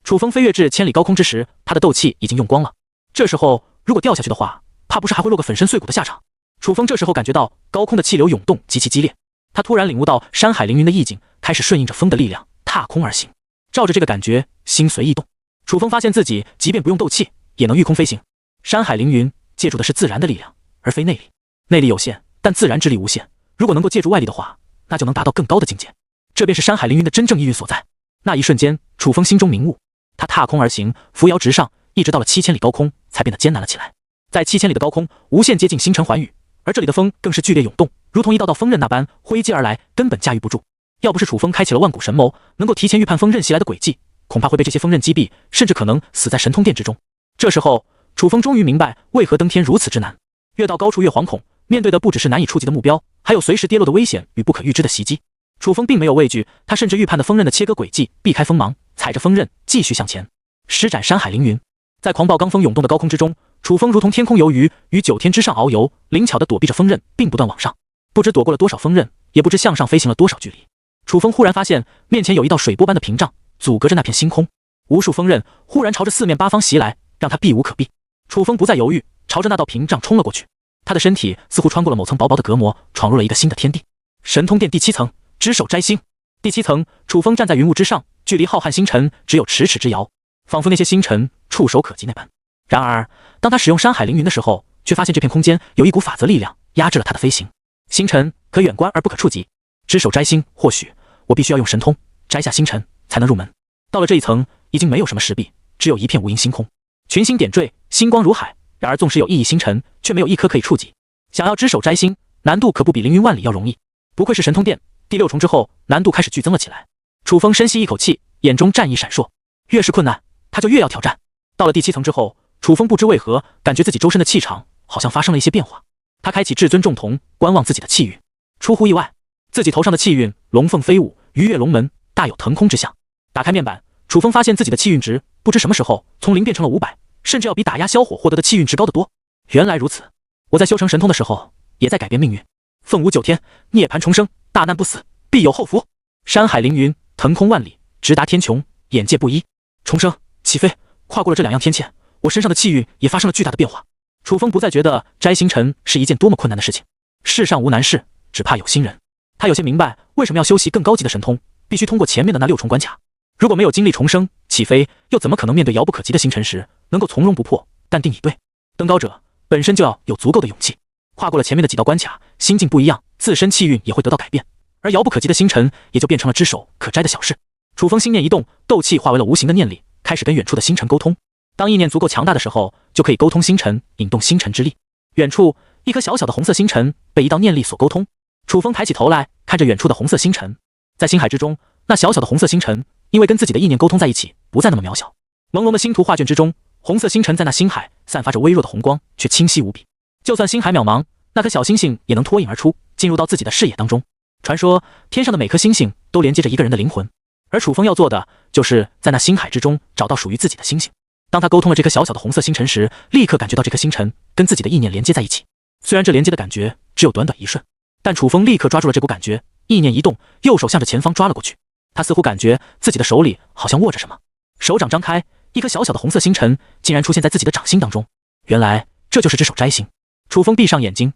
楚风飞跃至千里高空之时，他的斗气已经用光了。这时候如果掉下去的话，怕不是还会落个粉身碎骨的下场。楚风这时候感觉到高空的气流涌动极其激烈，他突然领悟到山海凌云的意境，开始顺应着风的力量踏空而行。照着这个感觉，心随意动，楚风发现自己即便不用斗气也能御空飞行。山海凌云借助的是自然的力量，而非内力。内力有限，但自然之力无限，如果能够借助外力的话，那就能达到更高的境界。这便是山海凌云的真正意蕴所在。那一瞬间，楚风心中明悟，他踏空而行，扶摇直上，一直到了7000里高空才变得艰难了起来。在7000里的高空，无限接近星辰寰宇，而这里的风更是剧烈涌动，如同一道道锋刃那般挥击而来，根本驾驭不住。要不是楚风开启了万古神谋，能够提前预判锋刃袭来的轨迹，恐怕会被这些锋刃击毙，甚至可能死在神通殿之中。这时候，楚风终于明白为何登天如此之难。越到高处越惶恐，面对的不只是难以触及的目标，还有随时跌落的危险与不可预知的袭击。楚风并没有畏惧，他甚至预判了锋刃的切割轨迹，避开锋芒，踩着锋刃继续向前，施展山海凌云。在狂暴罡风涌动的高空之中，楚风如同天空游鱼，于9天之上遨游，灵巧地躲避着锋刃，并不断往上。不知躲过了多少锋刃，也不知向上飞行了多少距离。楚风忽然发现面前有一道水波般的屏障，阻隔着那片星空。无数锋刃忽然朝着四面八方袭来，让他避无可避。楚风不再犹豫，朝着那道屏障冲了过去。他的身体似乎穿过了某层薄薄的隔膜，闯入了一个新的天地。神通殿第7层，只手摘星。第7层，楚风站在云雾之上，距离浩瀚星辰只有咫尺之遥，仿佛那些星辰触手可及那般。然而，当他使用山海凌云的时候，却发现这片空间有一股法则力量压制了他的飞行。星辰可远观而不可触及，只手摘星，或许我必须要用神通摘下星辰才能入门。到了这一层，已经没有什么石壁，只有一片无垠星空，群星点缀，星光如海。然而纵使有熠熠星辰，却没有一颗可以触及。想要只手摘星，难度可不比凌云万里要容易。不愧是神通殿，第6重之后，难度开始剧增了起来。楚风深吸一口气，眼中战意闪烁。越是困难，他就越要挑战。到了第7层之后，楚风不知为何，感觉自己周身的气场好像发生了一些变化。他开启至尊重瞳，观望自己的气运。出乎意外，自己头上的气运龙凤飞舞，鱼跃龙门，大有腾空之象。打开面板，楚风发现自己的气运值不知什么时候从0变成了500，甚至要比打压萧火获得的气运值高得多。原来如此，我在修成神通的时候，也在改变命运。凤舞9天，涅槃重生，大难不死，必有后福。山海凌云，腾空万里，直达天穹，眼界不一。重生，起飞，跨过了这2样天堑，我身上的气运也发生了巨大的变化。楚风不再觉得摘星辰是一件多么困难的事情。世上无难事，只怕有心人。他有些明白为什么要修习更高级的神通，必须通过前面的那6重关卡。如果没有经历重生起飞，又怎么可能面对遥不可及的星辰时能够从容不迫，淡定以对？登高者本身就要有足够的勇气，跨过了前面的几道关卡，心境不一样，自身气运也会得到改变，而遥不可及的星辰也就变成了只手可摘的小事。楚风心念一动，斗气化为了无形的念力，开始跟远处的星辰沟通。当意念足够强大的时候，就可以沟通星辰，引动星辰之力。远处一颗小小的红色星辰被一道念力所沟通。楚风抬起头来，看着远处的红色星辰。在星海之中，那小小的红色星辰因为跟自己的意念沟通在一起，不再那么渺小。朦胧的星图画卷之中，红色星辰在那星海散发着微弱的红光，却清晰无比。就算星海渺茫，那颗小星星也能脱颖而出，进入到自己的视野当中。传说天上的每颗星星都连接着一个人的灵魂，而楚风要做的就是在那星海之中找到属于自己的星星。当他沟通了这颗小小的红色星辰时，立刻感觉到这颗星辰跟自己的意念连接在一起。虽然这连接的感觉只有短短一瞬，但楚风立刻抓住了这股感觉，意念一动，右手向着前方抓了过去。他似乎感觉自己的手里好像握着什么，手掌张开，一颗小小的红色星辰竟然出现在自己的掌心当中。原来这就是只手摘星。楚风闭上眼睛，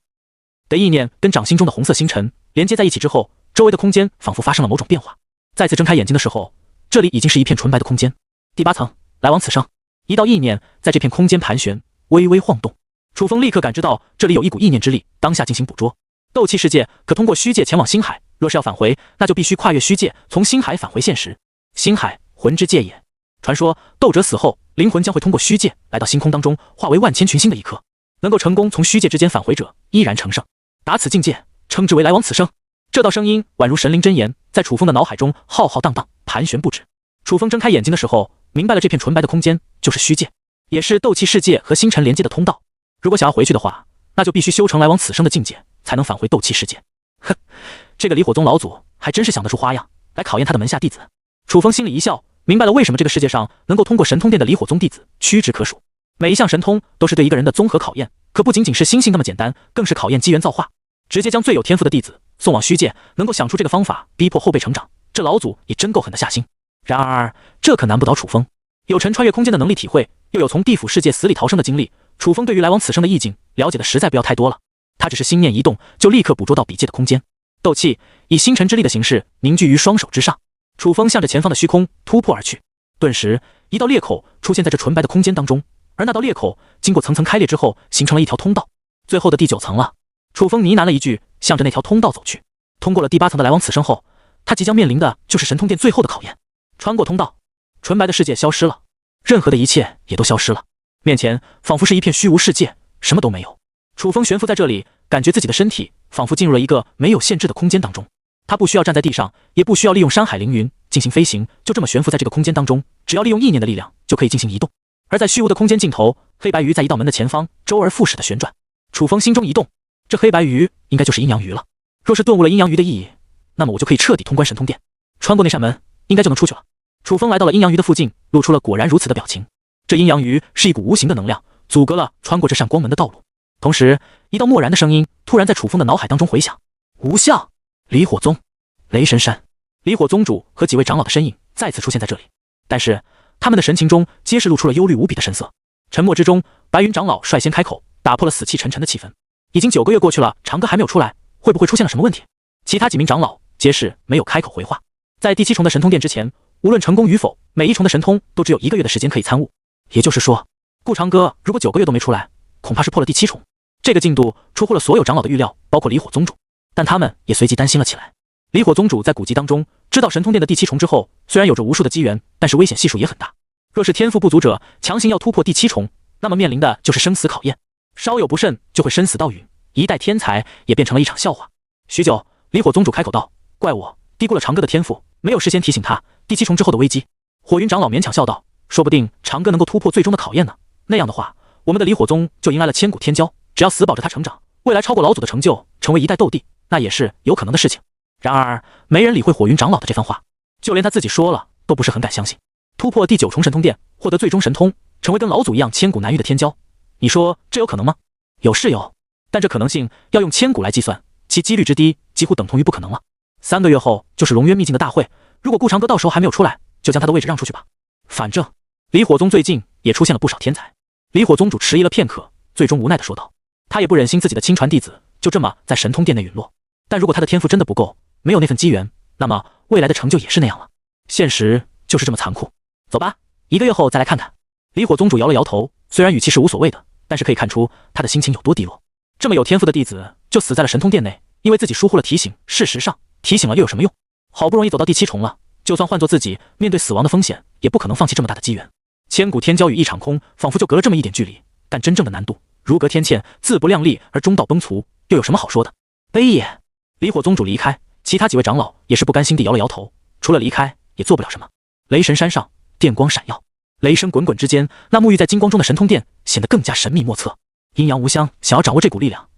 的意念跟掌心中的红色星辰连接在一起之后，周围的空间仿佛发生了某种变化。再次睁开眼睛的时候，这里已经是一片纯白的空间。第8层，来往此生。一道意念在这片空间盘旋，微微晃动。楚风立刻感知到这里有一股意念之力，当下进行捕捉。斗气世界可通过虚界前往星海，若是要返回，那就必须跨越虚界，从星海返回现实。星海，魂之界也。传说斗者死后，灵魂将会通过虚界来到星空当中，化为万千群星的一颗。能够成功从虚界之间返回者，依然成圣。达此境界，称之为来往此生。这道声音宛如神灵真言，在楚风的脑海中浩浩荡荡，盘旋不止。楚风睁开眼睛的时候，明白了这片纯白的空间就是虚界，也是斗气世界和星辰连接的通道。如果想要回去的话，那就必须修成来往此生的境界，才能返回斗气世界。哼，这个离火宗老祖还真是想得出花样，来考验他的门下弟子。楚风心里一笑，明白了为什么这个世界上能够通过神通殿的离火宗弟子屈指可数。每一项神通都是对一个人的综合考验，可不仅仅是心性那么简单，更是考验机缘造化。直接将最有天赋的弟子送往虚界，能够想出这个方法逼迫后辈成长，这老祖也真够狠的下心。然而这可难不倒楚风，有陈穿越空间的能力体会，又有从地府世界死里逃生的经历，楚风对于来往此生的意境了解的实在不要太多了。他只是心念一动，就立刻捕捉到笔界的空间，斗气以星辰之力的形式凝聚于双手之上。楚风向着前方的虚空突破而去，顿时一道裂口出现在这纯白的空间当中，而那道裂口经过层层开裂之后，形成了一条通道，最后的第9层了。楚风呢喃了一句，向着那条通道走去。通过了第8层的来往此生后，他即将面临的就是神通殿最后的考验。穿过通道，纯白的世界消失了，任何的一切也都消失了，面前仿佛是一片虚无世界，什么都没有。楚风悬浮在这里，感觉自己的身体仿佛进入了一个没有限制的空间当中。他不需要站在地上，也不需要利用山海凌云进行飞行，就这么悬浮在这个空间当中，只要利用意念的力量就可以进行移动。而在虚无的空间尽头，黑白鱼在一道门的前方周而复始的旋转。楚风心中一动，这黑白鱼应该就是阴阳鱼了。若是顿悟了阴阳鱼的意义，那么我就可以彻底通关神通殿，穿过那扇门，应该就能出去了。楚风来到了阴阳鱼的附近，露出了果然如此的表情。这阴阳鱼是一股无形的能量，阻隔了穿过这扇光门的道路。同时，一道漠然的声音突然在楚风的脑海当中回响：无相，离火宗，雷神山。离火宗主和几位长老的身影再次出现在这里，但是他们的神情中皆是露出了忧虑无比的神色。沉默之中，白云长老率先开口，打破了死气沉沉的气氛。已经9个月过去了，长歌还没有出来，会不会出现了什么问题？其他几名长老皆是没有开口回话。在第7重的神通殿之前，无论成功与否，每一重的神通都只有1个月的时间可以参悟。也就是说，顾长歌如果9个月都没出来，恐怕是破了第7重。这个进度出乎了所有长老的预料，包括离火宗主，但他们也随即担心了起来。离火宗主在古籍当中知道神通殿的第7重之后，虽然有着无数的机缘，但是危险系数也很大。若是天赋不足者强行要突破第7重，那么面临的就是生死考验，稍有不慎就会生死道陨，一代天才也变成了一场笑话。许久，离火宗主开口道：怪我低估了长歌的天赋，没有事先提醒他第7重之后的危机。火云长老勉强笑道：说不定长歌能够突破最终的考验呢，那样的话，我们的离火宗就迎来了千古天骄，只要死保着他成长，未来超过老祖的成就，成为一代斗帝，那也是有可能的事情。然而没人理会火云长老的这番话，就连他自己说了都不是很敢相信。突破第9重神通殿，获得最终神通，成为跟老祖一样千古难遇的天骄，你说这有可能吗？有是有，但这可能性要用千古来计算，其几率之低几乎等同于不可能了。3个月后就是龙渊秘境的大会，如果顾长歌到时候还没有出来，就将他的位置让出去吧。反正离火宗最近也出现了不少天才。离火宗主迟疑了片刻，最终无奈地说道：他也不忍心自己的亲传弟子就这么在神通殿内陨落，但如果他的天赋真的不够，没有那份机缘，那么未来的成就也是那样了。现实就是这么残酷。走吧，1个月后再来看看。离火宗主摇了摇头，虽然语气是无所谓的，但是可以看出他的心情有多低落。这么有天赋的弟子就死在了神通殿内，因为自己疏忽了提醒。事实上提醒了又有什么用？好不容易走到第7重了，就算换做自己，面对死亡的风险也不可能放弃这么大的机缘。千古天骄与一场空，仿佛就隔了这么一点距离，但真正的难度如隔天堑，自不量力而中道崩殂，又有什么好说的？悲也。离火宗主离开，其他几位长老也是不甘心地摇了摇头，除了离开也做不了什么。雷神山上电光闪耀，雷声滚滚之间，那沐浴在金光中的神通殿显得更加神秘莫测。阴阳无相想要掌握这股力量，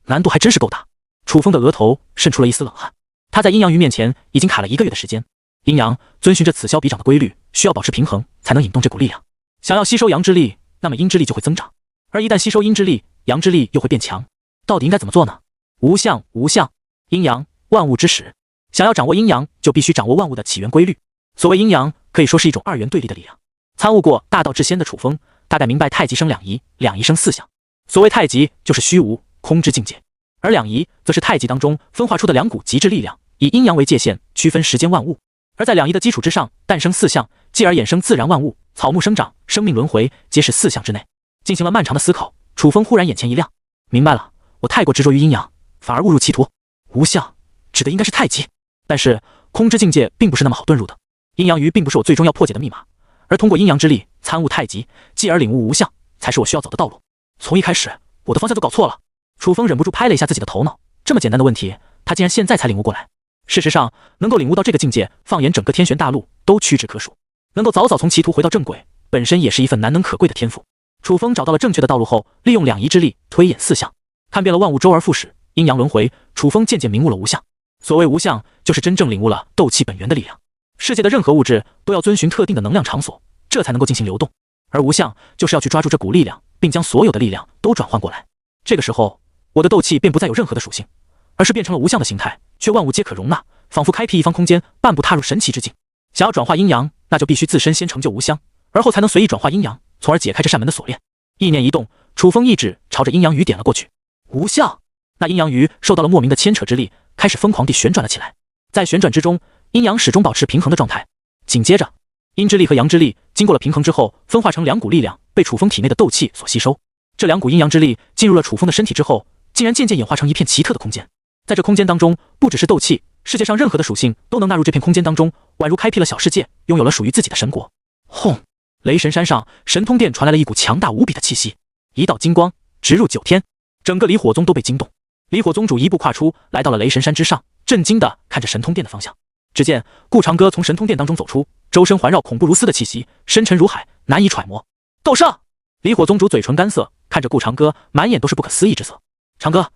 难度还真是够大。楚风的额头渗出了一丝冷汗，他在阴阳鱼面前已经卡了1个月的时间。阴阳遵循着此消彼长的规律，需要保持平衡才能引动这股力量。想要吸收阳之力，那么阴之力就会增长，而一旦吸收阴之力，阳之力又会变强。到底应该怎么做呢？无相无相，阴阳万物之始。想要掌握阴阳，就必须掌握万物的起源规律。所谓阴阳，可以说是一种2元对立的力量。参悟过大道至仙的楚风，大概明白太极生两仪，两仪生四象。所谓太极，就是虚无空之境界，而两仪则是太极当中分化出的2股极致力量，以阴阳为界限，区分时间万物。而在两仪的基础之上，诞生四象，继而衍生自然万物，草木生长，生命轮回，皆是4象之内。进行了漫长的思考，楚风忽然眼前一亮，明白了，我太过执着于阴阳，反而误入歧途。无相指的应该是太极，但是空之境界并不是那么好遁入的。阴阳鱼并不是我最终要破解的密码，而通过阴阳之力参悟太极，继而领悟无相，才是我需要走的道路。从一开始，我的方向就搞错了。楚风忍不住拍了一下自己的头脑，这么简单的问题，他竟然现在才领悟过来。事实上，能够领悟到这个境界，放眼整个天玄大陆都屈指可数。能够早早从歧途回到正轨，本身也是一份难能可贵的天赋。楚风找到了正确的道路后，利用两仪之力推演4象，看遍了万物周而复始，阴阳轮回，楚风渐渐明悟了无相。所谓无相，就是真正领悟了斗气本源的力量。世界的任何物质都要遵循特定的能量场所，这才能够进行流动。而无相就是要去抓住这股力量，并将所有的力量都转换过来。这个时候，我的斗气便不再有任何的属性，而是变成了无相的形态，却万物皆可容纳，仿佛开辟一方空间，半步踏入神奇之境。想要转化阴阳，那就必须自身先成就无相，而后才能随意转化阴阳，从而解开这扇门的锁链。意念一动，楚风意志朝着阴阳鱼点了过去。无相，那阴阳鱼受到了莫名的牵扯之力，开始疯狂地旋转了起来。在旋转之中，阴阳始终保持平衡的状态。紧接着，阴之力和阳之力经过了平衡之后，分化成两股力量，被楚风体内的斗气所吸收。这两股阴阳之力进入了楚风的身体之后，竟然渐渐演化成一片奇特的空间。在这空间当中，不只是斗气，世界上任何的属性都能纳入这片空间当中，宛如开辟了小世界，拥有了属于自己的神国。轰！雷神山上神通殿传来了一股强大无比的气息，一道金光直入9天，整个离火宗都被惊动。离火宗主一步跨出，来到了雷神山之上，震惊地看着神通殿的方向。只见顾长歌从神通殿当中走出，周身环绕恐怖如斯的气息，深沉如海，难以揣摩。斗圣！离火宗主嘴唇干涩，看着顾长歌，满眼都是不可思议之色。长歌，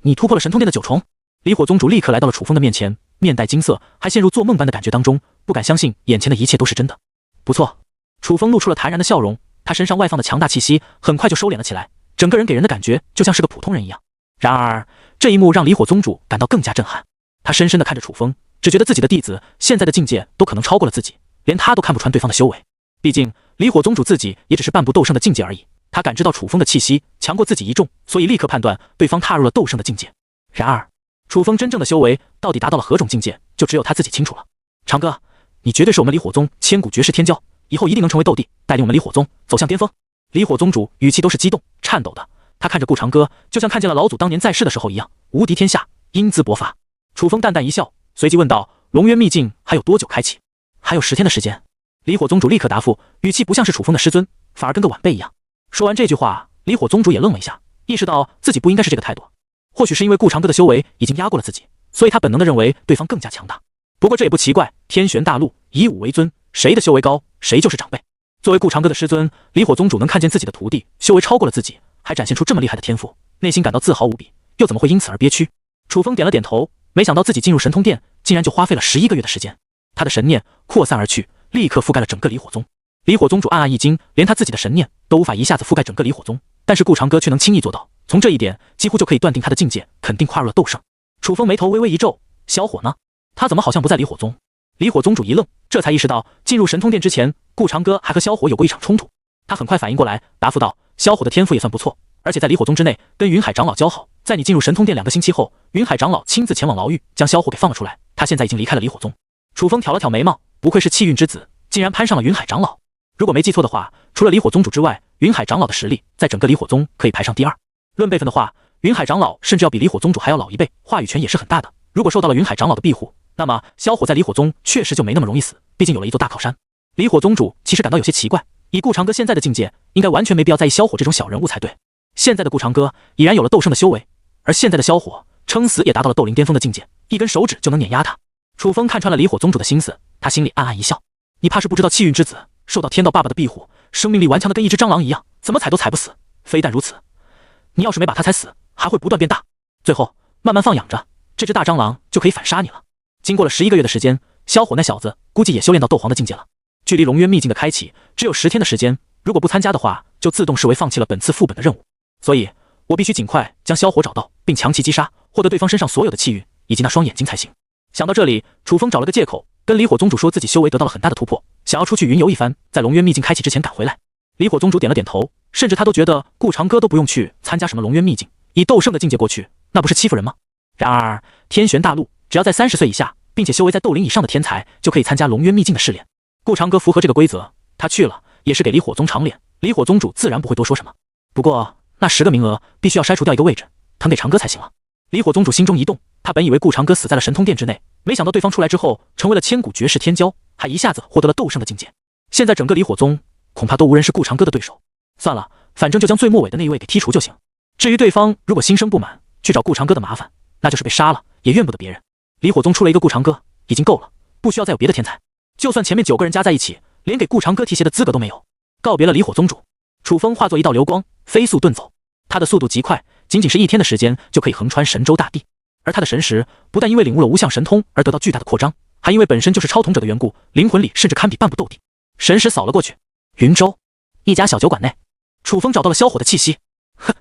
你突破了神通殿的9重。离火宗主立刻来到了楚风的面前，面带惊色，还陷入做梦般的感觉当中，不敢相信眼前的一切都是真的。不错，楚风露出了坦然的笑容，他身上外放的强大气息很快就收敛了起来，整个人给人的感觉就像是个普通人一样。然而这一幕让离火宗主感到更加震撼，他深深地看着楚风，只觉得自己的弟子现在的境界都可能超过了自己，连他都看不穿对方的修为。毕竟离火宗主自己也只是半步斗圣的境界而已，他感知到楚风的气息强过自己一重，所以立刻判断对方踏入了斗圣的境界。然而楚风真正的修为到底达到了何种境界，就只有他自己清楚了。长哥，你绝对是我们离火宗千古绝世天骄，以后一定能成为斗帝，带领我们离火宗走向巅峰。离火宗主语气都是激动颤抖的，他看着顾长歌，就像看见了老祖当年在世的时候一样，无敌天下，英姿勃发。楚风淡淡一笑，随即问道：龙渊秘境还有多久开启？还有10天的时间。离火宗主立刻答复，语气不像是楚风的师尊，反而跟个晚辈一样。说完这句话，离火宗主也愣了一下，意识到自己不应该是这个态度。或许是因为顾长歌的修为已经压过了自己，所以他本能地认为对方更加强大。不过这也不奇怪，天玄大陆以武为尊，谁的修为高，谁就是长辈。作为顾长歌的师尊，离火宗主能看见自己的徒弟修为超过了自己，还展现出这么厉害的天赋，内心感到自豪无比，又怎么会因此而憋屈？楚风点了点头，没想到自己进入神通殿竟然就花费了11个月的时间。他的神念扩散而去，立刻覆盖了整个离火宗。离火宗主暗暗一惊，连他自己的神念都无法一下子覆盖整个离火宗，但是顾长歌却能轻易做到，从这一点几乎就可以断定他的境界肯定跨入了斗圣。楚风眉头微微一皱，小火呢？他怎么好像不在离火宗？离火宗主一愣，这才意识到进入神通殿之前，顾长歌还和萧火有过一场冲突。他很快反应过来，答复道：萧火的天赋也算不错，而且在离火宗之内跟云海长老交好，在你进入神通殿2个星期后，云海长老亲自前往牢狱将萧火给放了出来，他现在已经离开了离火宗。楚风挑了挑眉毛，不愧是气运之子，竟然攀上了云海长老。如果没记错的话，除了离火宗主之外，云海长老的实力在整个离火宗可以排上第2。论辈分的话，云海长老甚至要比离火宗主还要老一辈，话语权也是很大的。如果受到了云海长老的庇护，那么萧火在离火宗确实就没那么容易死，毕竟有了一座大靠山。离火宗主其实感到有些奇怪，以顾长歌现在的境界，应该完全没必要在意萧火这种小人物才对。现在的顾长歌已然有了斗圣的修为，而现在的萧火撑死也达到了斗灵巅峰的境界，一根手指就能碾压他。楚风看穿了离火宗主的心思，他心里暗暗一笑，你怕是不知道气运之子受到天道爸爸的庇护，生命力顽强的跟一只蟑螂一样，怎么踩都踩不死。非但如此，你要是没把他踩死，还会不断变大，最后慢慢放养着，这只大蟑螂就可以反杀你了。经过了11个月的时间，萧火那小子估计也修炼到斗皇的境界了。距离龙渊秘境的开启只有10天的时间，如果不参加的话，就自动视为放弃了本次副本的任务。所以我必须尽快将萧火找到，并强其击杀，获得对方身上所有的气运以及那双眼睛才行。想到这里，楚风找了个借口，跟离火宗主说自己修为得到了很大的突破，想要出去云游一番，在龙渊秘境开启之前赶回来。离火宗主点了点头，甚至他都觉得顾长歌都不用去参加什么龙渊秘境，以斗圣的境界过去，那不是欺负人吗？然而天玄大陆只要在30岁以下，并且修为在斗灵以上的天才，就可以参加龙渊秘境的试炼。顾长歌符合这个规则，他去了也是给离火宗长脸，离火宗主自然不会多说什么。不过那10个名额必须要筛除掉一个位置，腾给长歌才行了。离火宗主心中一动，他本以为顾长歌死在了神通殿之内，没想到对方出来之后成为了千古绝世天骄，还一下子获得了斗圣的境界。现在整个离火宗恐怕都无人是顾长歌的对手。算了，反正就将最末尾的那一位给剔除就行。至于对方如果心生不满，去找顾长歌的麻烦，那就是被杀了也怨不得别人。离火宗出了一个顾长歌已经够了，不需要再有别的天才。就算前面9个人加在一起，连给顾长歌提鞋的资格都没有。告别了离火宗主，楚风化作一道流光，飞速遁走。他的速度极快，仅仅是1天的时间就可以横穿神州大地。而他的神识不但因为领悟了无相神通而得到巨大的扩张，还因为本身就是超统者的缘故，灵魂里甚至堪比半步斗帝。神识扫了过去，云州一家小酒馆内，楚风找到了萧火的气息。哼，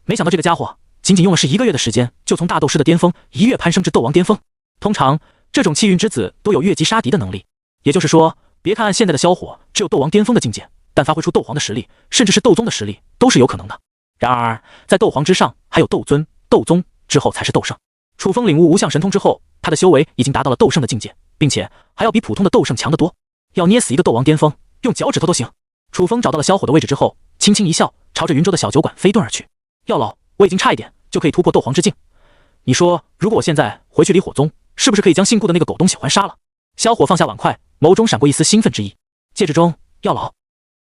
没想到这个家伙仅仅用了1个月的时间，就从大斗师的巅峰一跃攀升至斗王巅峰。通常这种气运之子都有越级杀敌的能力，也就是说，别看现在的萧火只有斗王巅峰的境界，但发挥出斗皇的实力，甚至是斗宗的实力，都是有可能的。然而，在斗皇之上还有斗尊、斗宗，之后才是斗圣。楚风领悟无相神通之后，他的修为已经达到了斗圣的境界，并且还要比普通的斗圣强得多。要捏死一个斗王巅峰，用脚趾头都行。楚风找到了萧火的位置之后，轻轻一笑，朝着云州的小酒馆飞遁而去。药老，我已经差一点就可以突破斗皇之境，你说如果我现在回去离火宗，是不是可以将姓顾的那个狗东西还杀了？萧火放下碗筷，眸中闪过一丝兴奋之意。戒指中，药老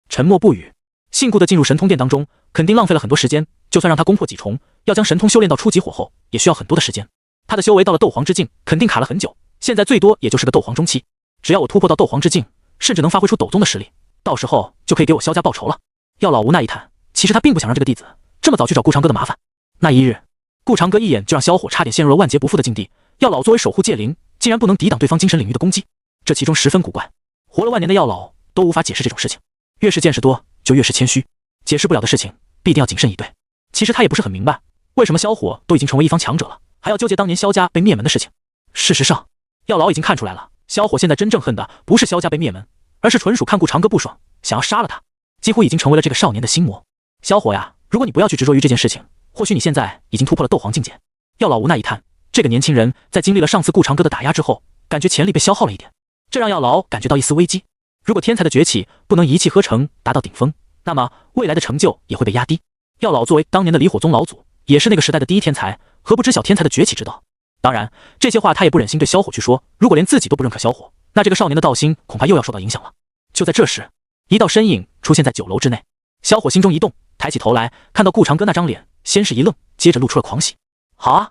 沉默不语。姓顾的进入神通殿当中，肯定浪费了很多时间，就算让他攻破几重，要将神通修炼到初级火候，也需要很多的时间。他的修为到了斗皇之境，肯定卡了很久，现在最多也就是个斗皇中期。只要我突破到斗皇之境，甚至能发挥出斗宗的实力，到时候就可以给我萧家报仇了。药老无奈一叹，其实他并不想让这个弟子这么早去找顾长歌的麻烦。那一日，顾长歌一眼就让萧火差点陷入了万劫不复的境地。药老作为守护界灵，竟然不能抵挡对方精神领域的攻击，这其中十分古怪。活了万年的药老都无法解释这种事情，越是见识多，就越是谦虚，解释不了的事情必定要谨慎以对。其实他也不是很明白，为什么萧火都已经成为一方强者了，还要纠结当年萧家被灭门的事情。事实上，药老已经看出来了，萧火现在真正恨的不是萧家被灭门，而是纯属看顾长歌不爽，想要杀了他，几乎已经成为了这个少年的心魔。萧火呀，如果你不要去执着于这件事情，或许你现在已经突破了斗皇境界。药老无奈一叹，这个年轻人在经历了上次顾长歌的打压之后，感觉潜力被消耗了一点，这让药老感觉到一丝危机。如果天才的崛起不能一气呵成达到顶峰，那么未来的成就也会被压低。药老作为当年的离火宗老祖，也是那个时代的第一天才，何不知晓天才的崛起之道？当然，这些话他也不忍心对萧火去说，如果连自己都不认可萧火，那这个少年的道心恐怕又要受到影响了。就在这时，一道身影出现在酒楼之内，萧火心中一动，抬起头来，看到顾长歌那张脸，先是一愣，接着露出了狂喜。好啊，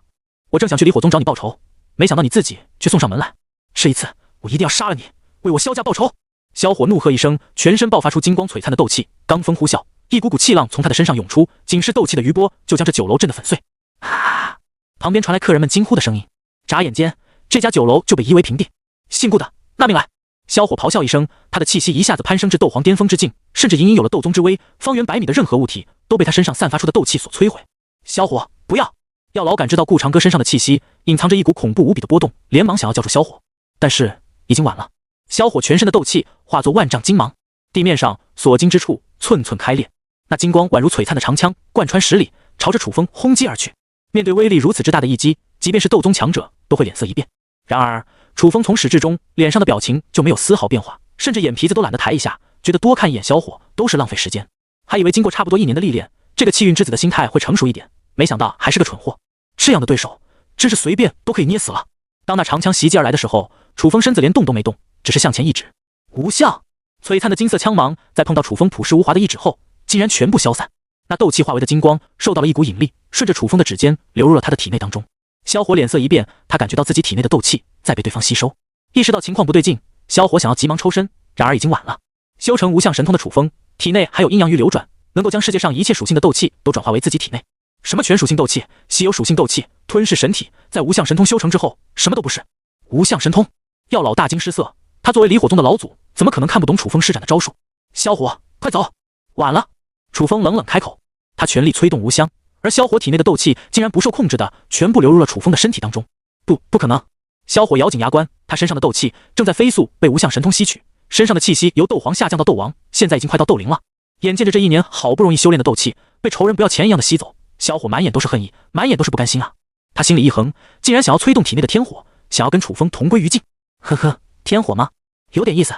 我正想去离火宗找你报仇，没想到你自己却送上门来。这一次我一定要杀了你，为我萧家报仇！萧火怒喝一声，全身爆发出金光璀璨的斗气，罡风呼啸，一股股气浪从他的身上涌出，仅是斗气的余波就将这酒楼震得粉碎。啊！旁边传来客人们惊呼的声音，眨眼间，这家酒楼就被夷为平地。姓顾的，纳命来！萧火咆哮一声，他的气息一下子攀升至斗皇巅峰之境，甚至隐隐有了斗宗之威，方圆100米的任何物体都被他身上散发出的斗气所摧毁。萧火，不要！药老感知到顾长歌身上的气息隐藏着一股恐怖无比的波动，连忙想要叫住萧火，但是已经晚了。萧火全身的斗气化作万丈金芒，地面上所经之处寸寸开裂，那金光宛如璀璨的长枪，贯穿10里，朝着楚风轰击而去。面对威力如此之大的一击，即便是斗宗强者都会脸色一变。然而楚风从始至终脸上的表情就没有丝毫变化，甚至眼皮子都懒得抬一下，觉得多看一眼萧火都是浪费时间。还以为经过差不多1年的历练，这个气运之子的心态会成熟一点，没想到还是个蠢货。这样的对手真是随便都可以捏死了。当那长枪袭击而来的时候，楚风身子连动都没动，只是向前一指，无相。璀璨的金色枪芒在碰到楚风朴实无华的一指后，竟然全部消散。那斗气化为的金光受到了一股引力，顺着楚风的指尖流入了他的体内当中。萧火脸色一变，他感觉到自己体内的斗气在被对方吸收，意识到情况不对劲，萧火想要急忙抽身，然而已经晚了。修成无相神通的楚风体内还有阴阳鱼流转，能够将世界上一切属性的斗气都转化为自己体内。什么全属性斗气、稀有属性斗气、吞噬神体，在无相神通修成之后，什么都不是。无相神通，药老大惊失色，他作为离火宗的老祖，怎么可能看不懂楚风施展的招数？萧火，快走！晚了！楚风冷冷开口，他全力催动无相，而萧火体内的斗气竟然不受控制的全部流入了楚风的身体当中。不可能！萧火咬紧牙关，他身上的斗气正在飞速被无相神通吸取，身上的气息由斗皇下降到斗王，现在已经快到斗灵了。眼见着这1年好不容易修炼的斗气被仇人不要钱一样的吸走，萧火满眼都是恨意，满眼都是不甘心啊！他心里一横，竟然想要催动体内的天火，想要跟楚风同归于尽。呵呵，天火吗？有点意思。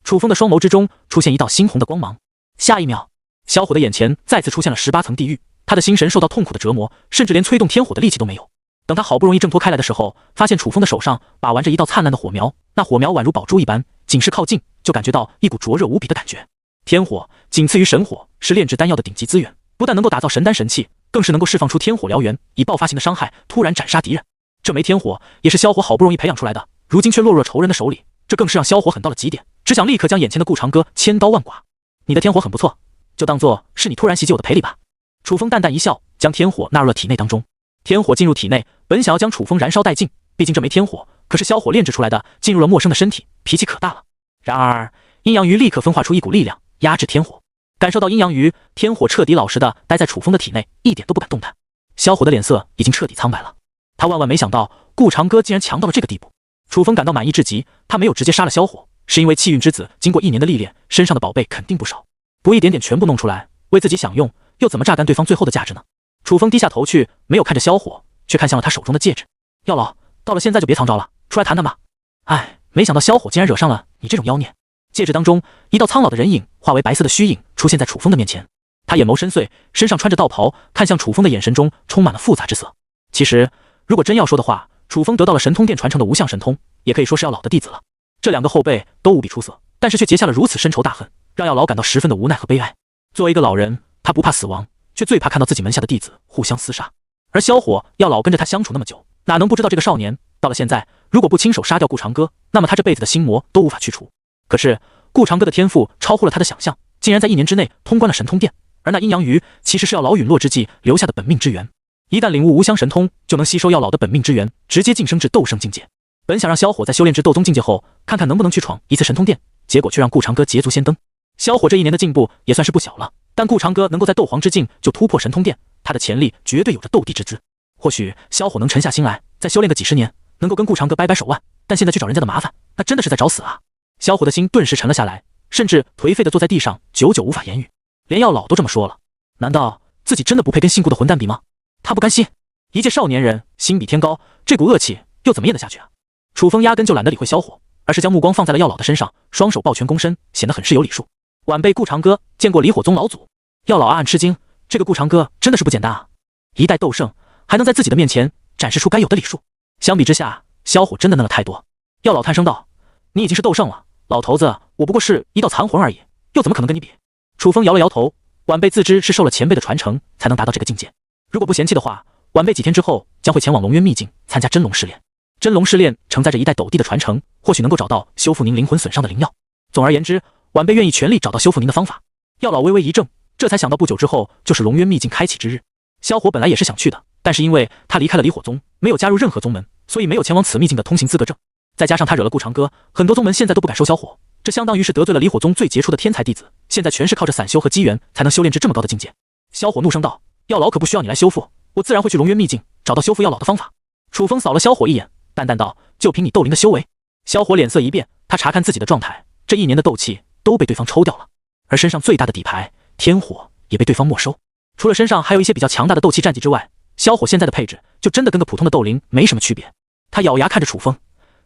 楚风的双眸之中出现一道猩红的光芒，下一秒，萧火的眼前再次出现了18层地狱，他的心神受到痛苦的折磨，甚至连催动天火的力气都没有。等他好不容易挣脱开来的时候，发现楚风的手上把玩着一道灿烂的火苗，那火苗宛如宝珠一般，仅是靠近就感觉到一股灼热无比的感觉。天火仅次于神火，是炼制丹药的顶级资源，不但能够打造神丹神器，更是能够释放出天火燎原，以爆发性的伤害突然斩杀敌人。这枚天火也是萧火好不容易培养出来的，如今却落入了仇人的手里，这更是让萧火狠到了极点，只想立刻将眼前的顾长歌千刀万剐。你的天火很不错，就当做是你突然袭击我的赔礼吧。楚风淡淡一笑，将天火纳入了体内当中。天火进入体内，本想要将楚风燃烧殆尽，毕竟这枚天火可是萧火炼制出来的，进入了陌生的身体，脾气可大了。然而阴阳鱼立刻分化出一股力量，压制天火。感受到阴阳鱼，天火彻底老实的待在楚风的体内，一点都不敢动弹。萧火的脸色已经彻底苍白了，他万万没想到顾长歌竟然强到了这个地步。楚风感到满意至极，他没有直接杀了萧火，是因为气运之子经过1年的历练，身上的宝贝肯定不少，不一点点全部弄出来为自己享用，又怎么榨干对方最后的价值呢？楚风低下头去，没有看着萧火，却看向了他手中的戒指。药老，到了现在就别藏招了，出来谈谈吧。哎，没想到萧火竟然惹上了你这种妖孽。戒指当中，一道苍老的人影化为白色的虚影出现在楚风的面前。他眼眸深邃，身上穿着道袍，看向楚风的眼神中充满了复杂之色。其实，如果真要说的话，楚风得到了神通殿传承的无相神通，也可以说是药老的弟子了。这2个后辈都无比出色，但是却结下了如此深仇大恨，让药老感到十分的无奈和悲哀。作为一个老人，他不怕死亡，却最怕看到自己门下的弟子互相厮杀。而萧火药老跟着他相处那么久，哪能不知道这个少年到了现在，如果不亲手杀掉顾长歌，那么他这辈子的心魔都无法去除。可是顾长歌的天赋超乎了他的想象，竟然在1年之内通关了神通殿。而那阴阳鱼其实是药老陨落之际留下的本命之源，一旦领悟无相神通，就能吸收药老的本命之源，直接晋升至斗圣境界。本想让萧火在修炼至斗宗境界后，看看能不能去闯一次神通殿，结果却让顾长歌捷足先登。萧火这1年的进步也算是不小了，但顾长歌能够在斗皇之境就突破神通殿，他的潜力绝对有着斗帝之姿。或许萧火能沉下心来，再修炼个几十年，能够跟顾长歌掰掰手腕，但现在去找人家的麻烦，那真的是在找死啊！萧火的心顿时沉了下来，甚至颓废地坐在地上，久久无法言语。连药老都这么说了，难道自己真的不配跟姓顾的混蛋比吗？他不甘心，一介少年人，心比天高，这股恶气又怎么咽得下去啊？楚风压根就懒得理会萧火，而是将目光放在了药老的身上，双手抱拳躬身，显得很是有礼数。晚辈顾长歌见过离火宗老祖。药老暗暗吃惊，这个顾长歌真的是不简单啊！一代斗圣还能在自己的面前展示出该有的礼数。相比之下，萧火真的嫩了太多。药老叹声道：“你已经是斗圣了，老头子，我不过是一道残魂而已，又怎么可能跟你比？”楚风摇了摇头，晚辈自知是受了前辈的传承才能达到这个境界，如果不嫌弃的话，晚辈几天之后将会前往龙渊秘境参加真龙试炼。真龙试炼承载着一代斗帝的传承，或许能够找到修复您灵魂损伤的灵药。总而言之，晚辈愿意全力找到修复您的方法。药老微微一怔，这才想到不久之后就是龙渊秘境开启之日。萧火本来也是想去的，但是因为他离开了离火宗，没有加入任何宗门，所以没有前往此秘境的通行资格证。再加上他惹了顾长歌，很多宗门现在都不敢收萧火，这相当于是得罪了离火宗最杰出的天才弟子，现在全是靠着散修和机缘才能修炼至这么高的境界。萧火怒声道：“药老可不需要你来修复，我自然会去龙渊秘境找到修复药老的方法。”楚风扫了萧火一眼，淡淡道：“就凭你斗灵的修为？”萧火脸色一变，他查看自己的状态，这1年的斗气都被对方抽掉了，而身上最大的底牌天火也被对方没收。除了身上还有一些比较强大的斗气战绩之外，萧火现在的配置就真的跟个普通的斗灵没什么区别。他咬牙看着楚风：“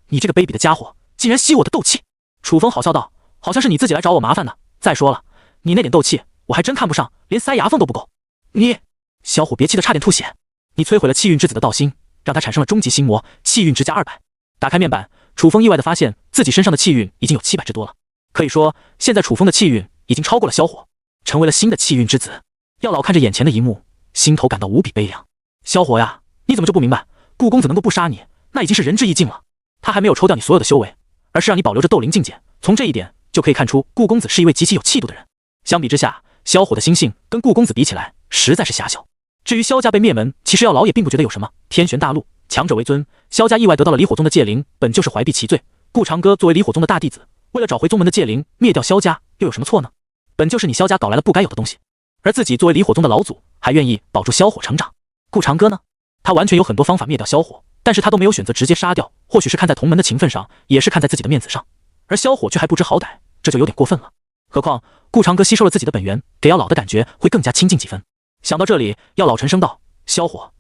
你这个卑鄙的家伙，竟然吸我的斗气！”楚风好笑道：“好像是你自己来找我麻烦的。再说了，你那点斗气我还真看不上，连塞牙缝都不够。你……”萧火憋气得差点吐血。你摧毁了气运之子的道心，让他产生了终极心魔，气运值加200。打开面板，楚风意外地发现自己身上的气运已经有700之多了。可以说，现在楚风的气运已经超过了萧火，成为了新的气运之子。药老看着眼前的一幕，心头感到无比悲凉。萧火呀，你怎么就不明白，顾公子能够不杀你，那已经是仁至义尽了。他还没有抽掉你所有的修为，而是让你保留着斗灵境界。从这一点就可以看出，顾公子是一位极其有气度的人。相比之下，萧火的心性跟顾公子比起来，实在是狭小。至于萧家被灭门，其实药老也并不觉得有什么。天玄大陆，强者为尊，萧家意外得到了离火宗的戒灵，本就是怀璧其罪。顾长歌作为离火宗的大弟子，为了找回宗门的戒灵，灭掉萧家，又有什么错呢？本就是你萧家搞来了不该有的东西。而自己作为离火宗的老祖，还愿意保住萧火成长。顾长歌呢？他完全有很多方法灭掉萧火，但是他都没有选择直接杀掉，或许是看在同门的情分上，也是看在自己的面子上。而萧火却还不知好歹，这就有点过分了。何况顾长歌吸收了自己的本源，给药老的感觉会更加亲近几分。想到这里，药老沉声道：“萧火，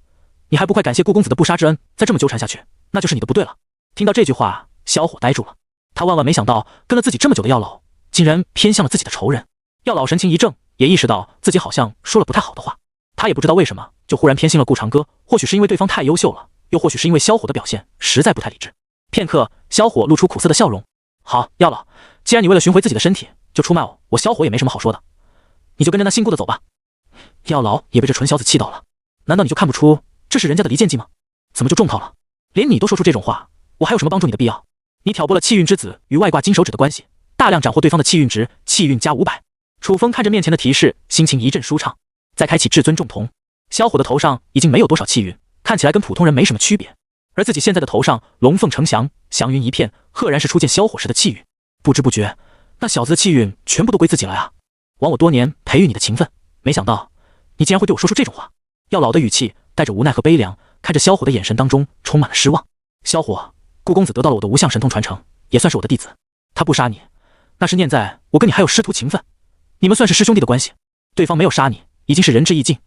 你还不快感谢顾公子的不杀之恩？再这么纠缠下去，那就是你的不对了。”听到这句话，萧火呆住了。他万万没想到，跟了自己这么久的药老，竟然偏向了自己的仇人。药老神情一怔，也意识到自己好像说了不太好的话。他也不知道为什么，就忽然偏心了顾长歌，或许是因为对方太优秀了，又或许是因为萧火的表现实在不太理智。片刻，萧火露出苦涩的笑容：“好，药老，既然你为了寻回自己的身体就出卖我萧火也没什么好说的，你就跟着那姓顾的走吧。”药老也被这纯小子气到了，难道你就看不出这是人家的离间计吗？怎么就中套了？连你都说出这种话，我还有什么帮助你的必要？你挑拨了气运之子与外挂金手指的关系，大量斩获对方的气运值，气运加500。楚风看着面前的提示，心情一阵舒畅。再开启至尊重瞳，萧火的头上已经没有多少气运，看起来跟普通人没什么区别。而自己现在的头上龙凤呈祥，祥云一片，赫然是初见萧火时的气运。不知不觉，那小子的气运全部都归自己了呀！枉我多年培育你的情分，没想到你竟然会对我说出这种话。药老的语气带着无奈和悲凉，看着萧火的眼神当中充满了失望。萧火，顾公子得到了我的无相神通传承，也算是我的弟子。他不杀你，那是念在我跟你还有师徒情分，你们算是师兄弟的关系。对方没有杀你，已经是仁至义尽。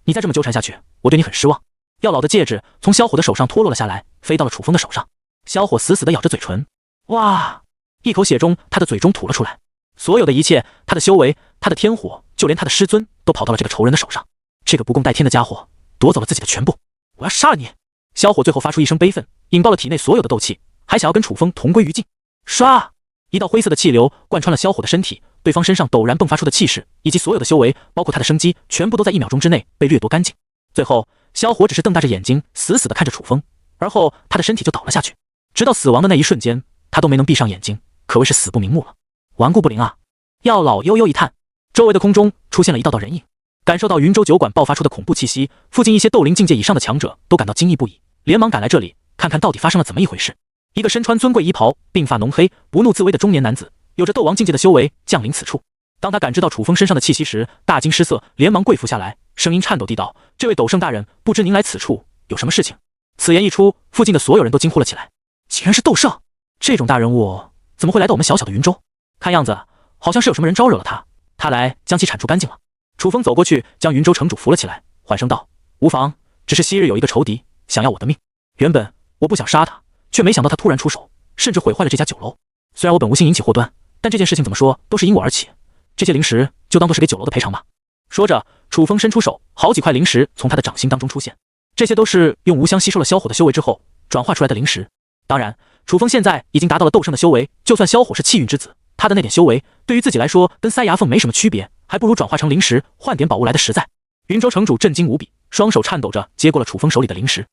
你再这么纠缠下去，我对你很失望。药老的戒指从萧火的手上脱落了下来，飞到了楚风的手上。萧火死死地咬着嘴唇，哇！一口血中，他的嘴中吐了出来。所有的一切，他的修为，他的天火，就连他的师尊，都跑到了这个仇人的手上。这个不共戴天的家伙，夺走了自己的全部！我要杀了你！萧火最后发出一声悲愤，引爆了体内所有的斗气，还想要跟楚风同归于尽。唰！一道灰色的气流贯穿了萧火的身体，对方身上陡然迸发出的气势，以及所有的修为，包括他的生机，全部都在1秒钟之内被掠夺干净。最后，萧火只是瞪大着眼睛，死死地看着楚风，而后他的身体就倒了下去。直到死亡的那一瞬间，他都没能闭上眼睛，可谓是死不瞑目了。顽固不灵啊！药老悠悠一叹，周围的空中出现了一道道人影。感受到云州酒馆爆发出的恐怖气息，附近一些斗灵境界以上的强者都感到惊异不已，连忙赶来这里看看到底发生了怎么一回事。一个身穿尊贵衣袍、鬓发浓黑、不怒自威的中年男子，有着斗王境界的修为降临此处。当他感知到楚风身上的气息时，大惊失色，连忙跪伏下来，声音颤抖地道：“这位斗圣大人，不知您来此处有什么事情？”此言一出，附近的所有人都惊呼了起来。竟然是斗圣！这种大人物怎么会来到我们小小的云州？看样子好像是有什么人招惹了他，他来将其铲除干净了。楚风走过去，将云州城主扶了起来，缓声道：“无妨，只是昔日有一个仇敌想要我的命，原本我不想杀他，却没想到他突然出手，甚至毁坏了这家酒楼。虽然我本无心引起祸端，但这件事情怎么说都是因我而起，这些灵石就当做是给酒楼的赔偿吧。”说着，楚风伸出手，好几块灵石从他的掌心当中出现，这些都是用无香吸收了萧火的修为之后转化出来的灵石。当然，楚风现在已经达到了斗圣的修为，就算萧火是气运之子，他的那点修为对于自己来说跟塞牙缝没什么区别，还不如转化成灵石换点宝物来的实在。云州城主震惊无比，双手颤抖着接过了楚风手里的灵石。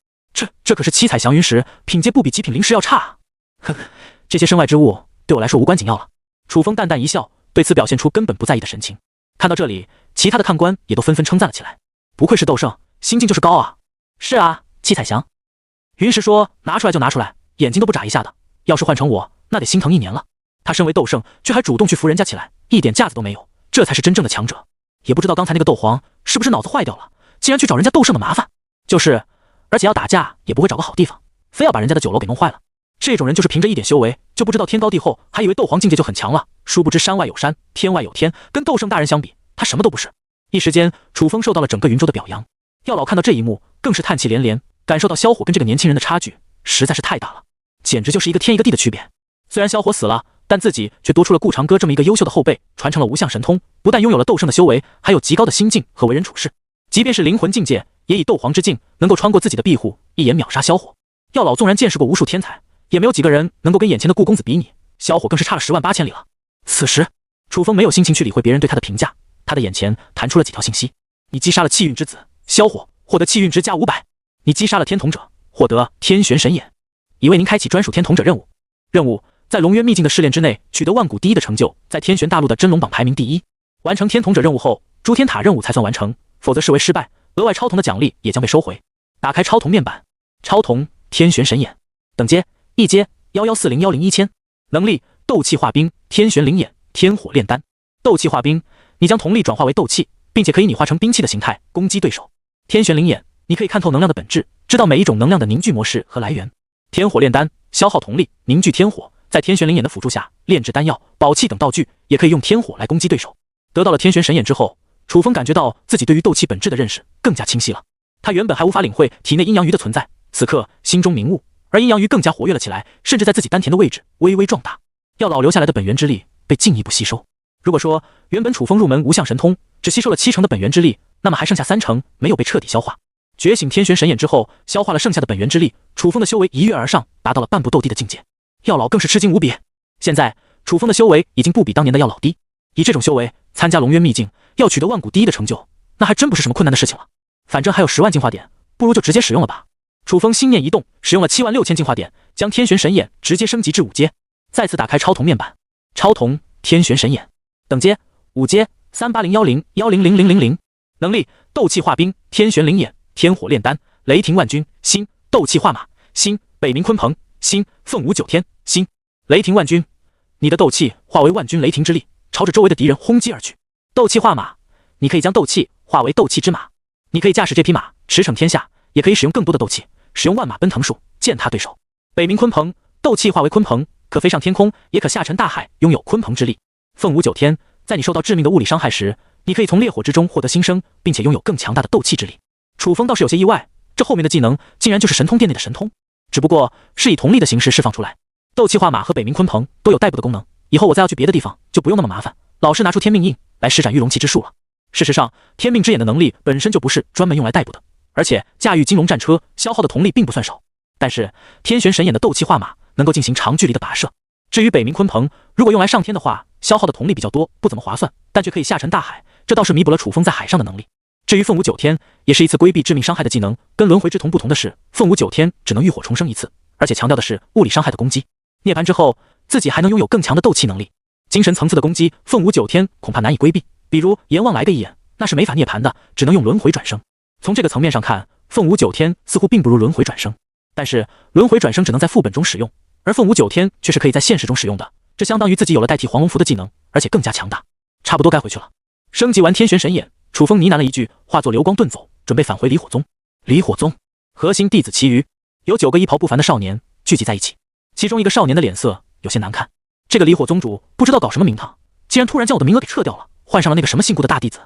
这可是七彩祥云石，品阶不比极品灵石要差啊！哼，这些身外之物对我来说无关紧要了。楚风淡淡一笑，对此表现出根本不在意的神情。看到这里，其他的看官也都纷纷称赞了起来。不愧是斗圣，心境就是高啊！是啊，七彩祥云石说拿出来就拿出来，眼睛都不眨一下的。要是换成我，那得心疼1年了。他身为斗圣，却还主动去扶人家起来，一点架子都没有，这才是真正的强者。也不知道刚才那个斗皇是不是脑子坏掉了，竟然去找人家斗圣的麻烦。就是，而且要打架也不会找个好地方，非要把人家的酒楼给弄坏了。这种人就是凭着一点修为就不知道天高地厚，还以为斗皇境界就很强了，殊不知山外有山，天外有天，跟斗圣大人相比，他什么都不是。一时间，楚风受到了整个云州的表扬。药老看到这一幕，更是叹气连连，感受到萧火跟这个年轻人的差距实在是太大了，简直就是一个天一个地的区别。虽然萧火死了，但自己却多出了顾长歌这么一个优秀的后辈，传承了无相神通，不但拥有了斗圣的修为，还有极高的心境和为人处事。即便是灵魂境界，也以斗皇之境能够穿过自己的庇护，一眼秒杀萧火。药老纵然见识过无数天才，也没有几个人能够跟眼前的顾公子比拟，萧火更是差了10万8千里了。此时，楚风没有心情去理会别人对他的评价，他的眼前弹出了几条信息：你击杀了气运之子萧火，获得气运值加500；你击杀了天童者，获得天玄神眼，已为您开启专属天童者任务。任务在龙渊秘境的试炼之内取得万古第一的成就，在天玄大陆的真龙榜排名第一。完成天童者任务后，诸天塔任务才算完成，否则视为失败。额外超童的奖励也将被收回。打开超童面板，超童天玄神眼，等阶1阶11401011000，能力斗气化冰，天玄灵眼，天火炼丹。斗气化冰，你将瞳力转化为斗气，并且可以拟化成兵器的形态攻击对手。天玄灵眼，你可以看透能量的本质，知道每一种能量的凝聚模式和来源。天火炼丹，消耗瞳力，凝聚天火，在天玄灵眼的辅助下炼制丹药、宝器等道具，也可以用天火来攻击对手。得到了天玄神眼之后，楚风感觉到自己对于斗气本质的认识更加清晰了。他原本还无法领会体内阴阳鱼的存在，此刻心中明悟，而阴阳鱼更加活跃了起来，甚至在自己丹田的位置微微壮大。药老留下来的本源之力被进一步吸收。如果说原本楚风入门无相神通只吸收了70%的本源之力，那么还剩下30%没有被彻底消化。觉醒天玄神眼之后，消化了剩下的本源之力，楚风的修为一跃而上，达到了半步斗帝的境界。药老更是吃惊无比。现在楚风的修为已经不比当年的药老低，以这种修为参加龙渊秘境，要取得万古第一的成就，那还真不是什么困难的事情了。反正还有10万进化点，不如就直接使用了吧。楚风心念一动，使用了76000进化点，将天玄神眼直接升级至5阶。再次打开超童面板，超童天玄神眼，等阶5阶38010100000，能力斗气化冰，天玄灵眼，天火炼丹，雷霆万钧，星；斗气化马，星；北冥鲲鹏，星；凤舞九天，星。雷霆万钧，你的斗气化为万钧雷霆之力，朝着周围的敌人轰击而去。斗气化马，你可以将斗气化为斗气之马，你可以驾驶这匹马驰骋天下，也可以使用更多的斗气，使用万马奔腾术践踏对手。北冥鲲鹏，斗气化为鲲鹏，可飞上天空，也可下沉大海，拥有鲲鹏之力。凤舞九天，在你受到致命的物理伤害时，你可以从烈火之中获得新生，并且拥有更强大的斗气之力。楚风倒是有些意外，这后面的技能竟然就是神通殿内的神通，只不过是以同力的形式释放出来。斗气化马和北冥鲲鹏都有代步的功能，以后我再要去别的地方就不用那么麻烦，老是拿出天命印来施展御龙气之术了。事实上，天命之眼的能力本身就不是专门用来代步的，而且驾驭金龙战车消耗的铜力并不算少。但是天玄神眼的斗气化马能够进行长距离的跋涉，至于北冥鲲鹏，如果用来上天的话，消耗的铜力比较多，不怎么划算，但却可以下沉大海，这倒是弥补了楚风在海上的能力。至于凤舞九天，也是一次规避致命伤害的技能，跟轮回之瞳不同的是，凤舞九天只能浴火重生一次，而且强调的是物理伤害的攻击。涅槃之后，自己还能拥有更强的斗气能力。精神层次的攻击，凤舞九天恐怕难以规避，比如阎王来个一眼，那是没法涅槃的，只能用轮回转生。从这个层面上看，凤舞九天似乎并不如轮回转生，但是轮回转生只能在副本中使用，而凤舞九天却是可以在现实中使用的，这相当于自己有了代替黄龙符的技能，而且更加强大。差不多该回去了。升级完天玄神眼，楚风呢喃了一句，化作流光遁走，准备返回离火宗。离火宗核心弟子其余有9个衣袍不凡的少年聚集在一起，其中一个少年的脸色有些难看。这个离火宗主不知道搞什么名堂，竟然突然将我的名额给撤掉了，换上了那个什么姓顾的大弟子。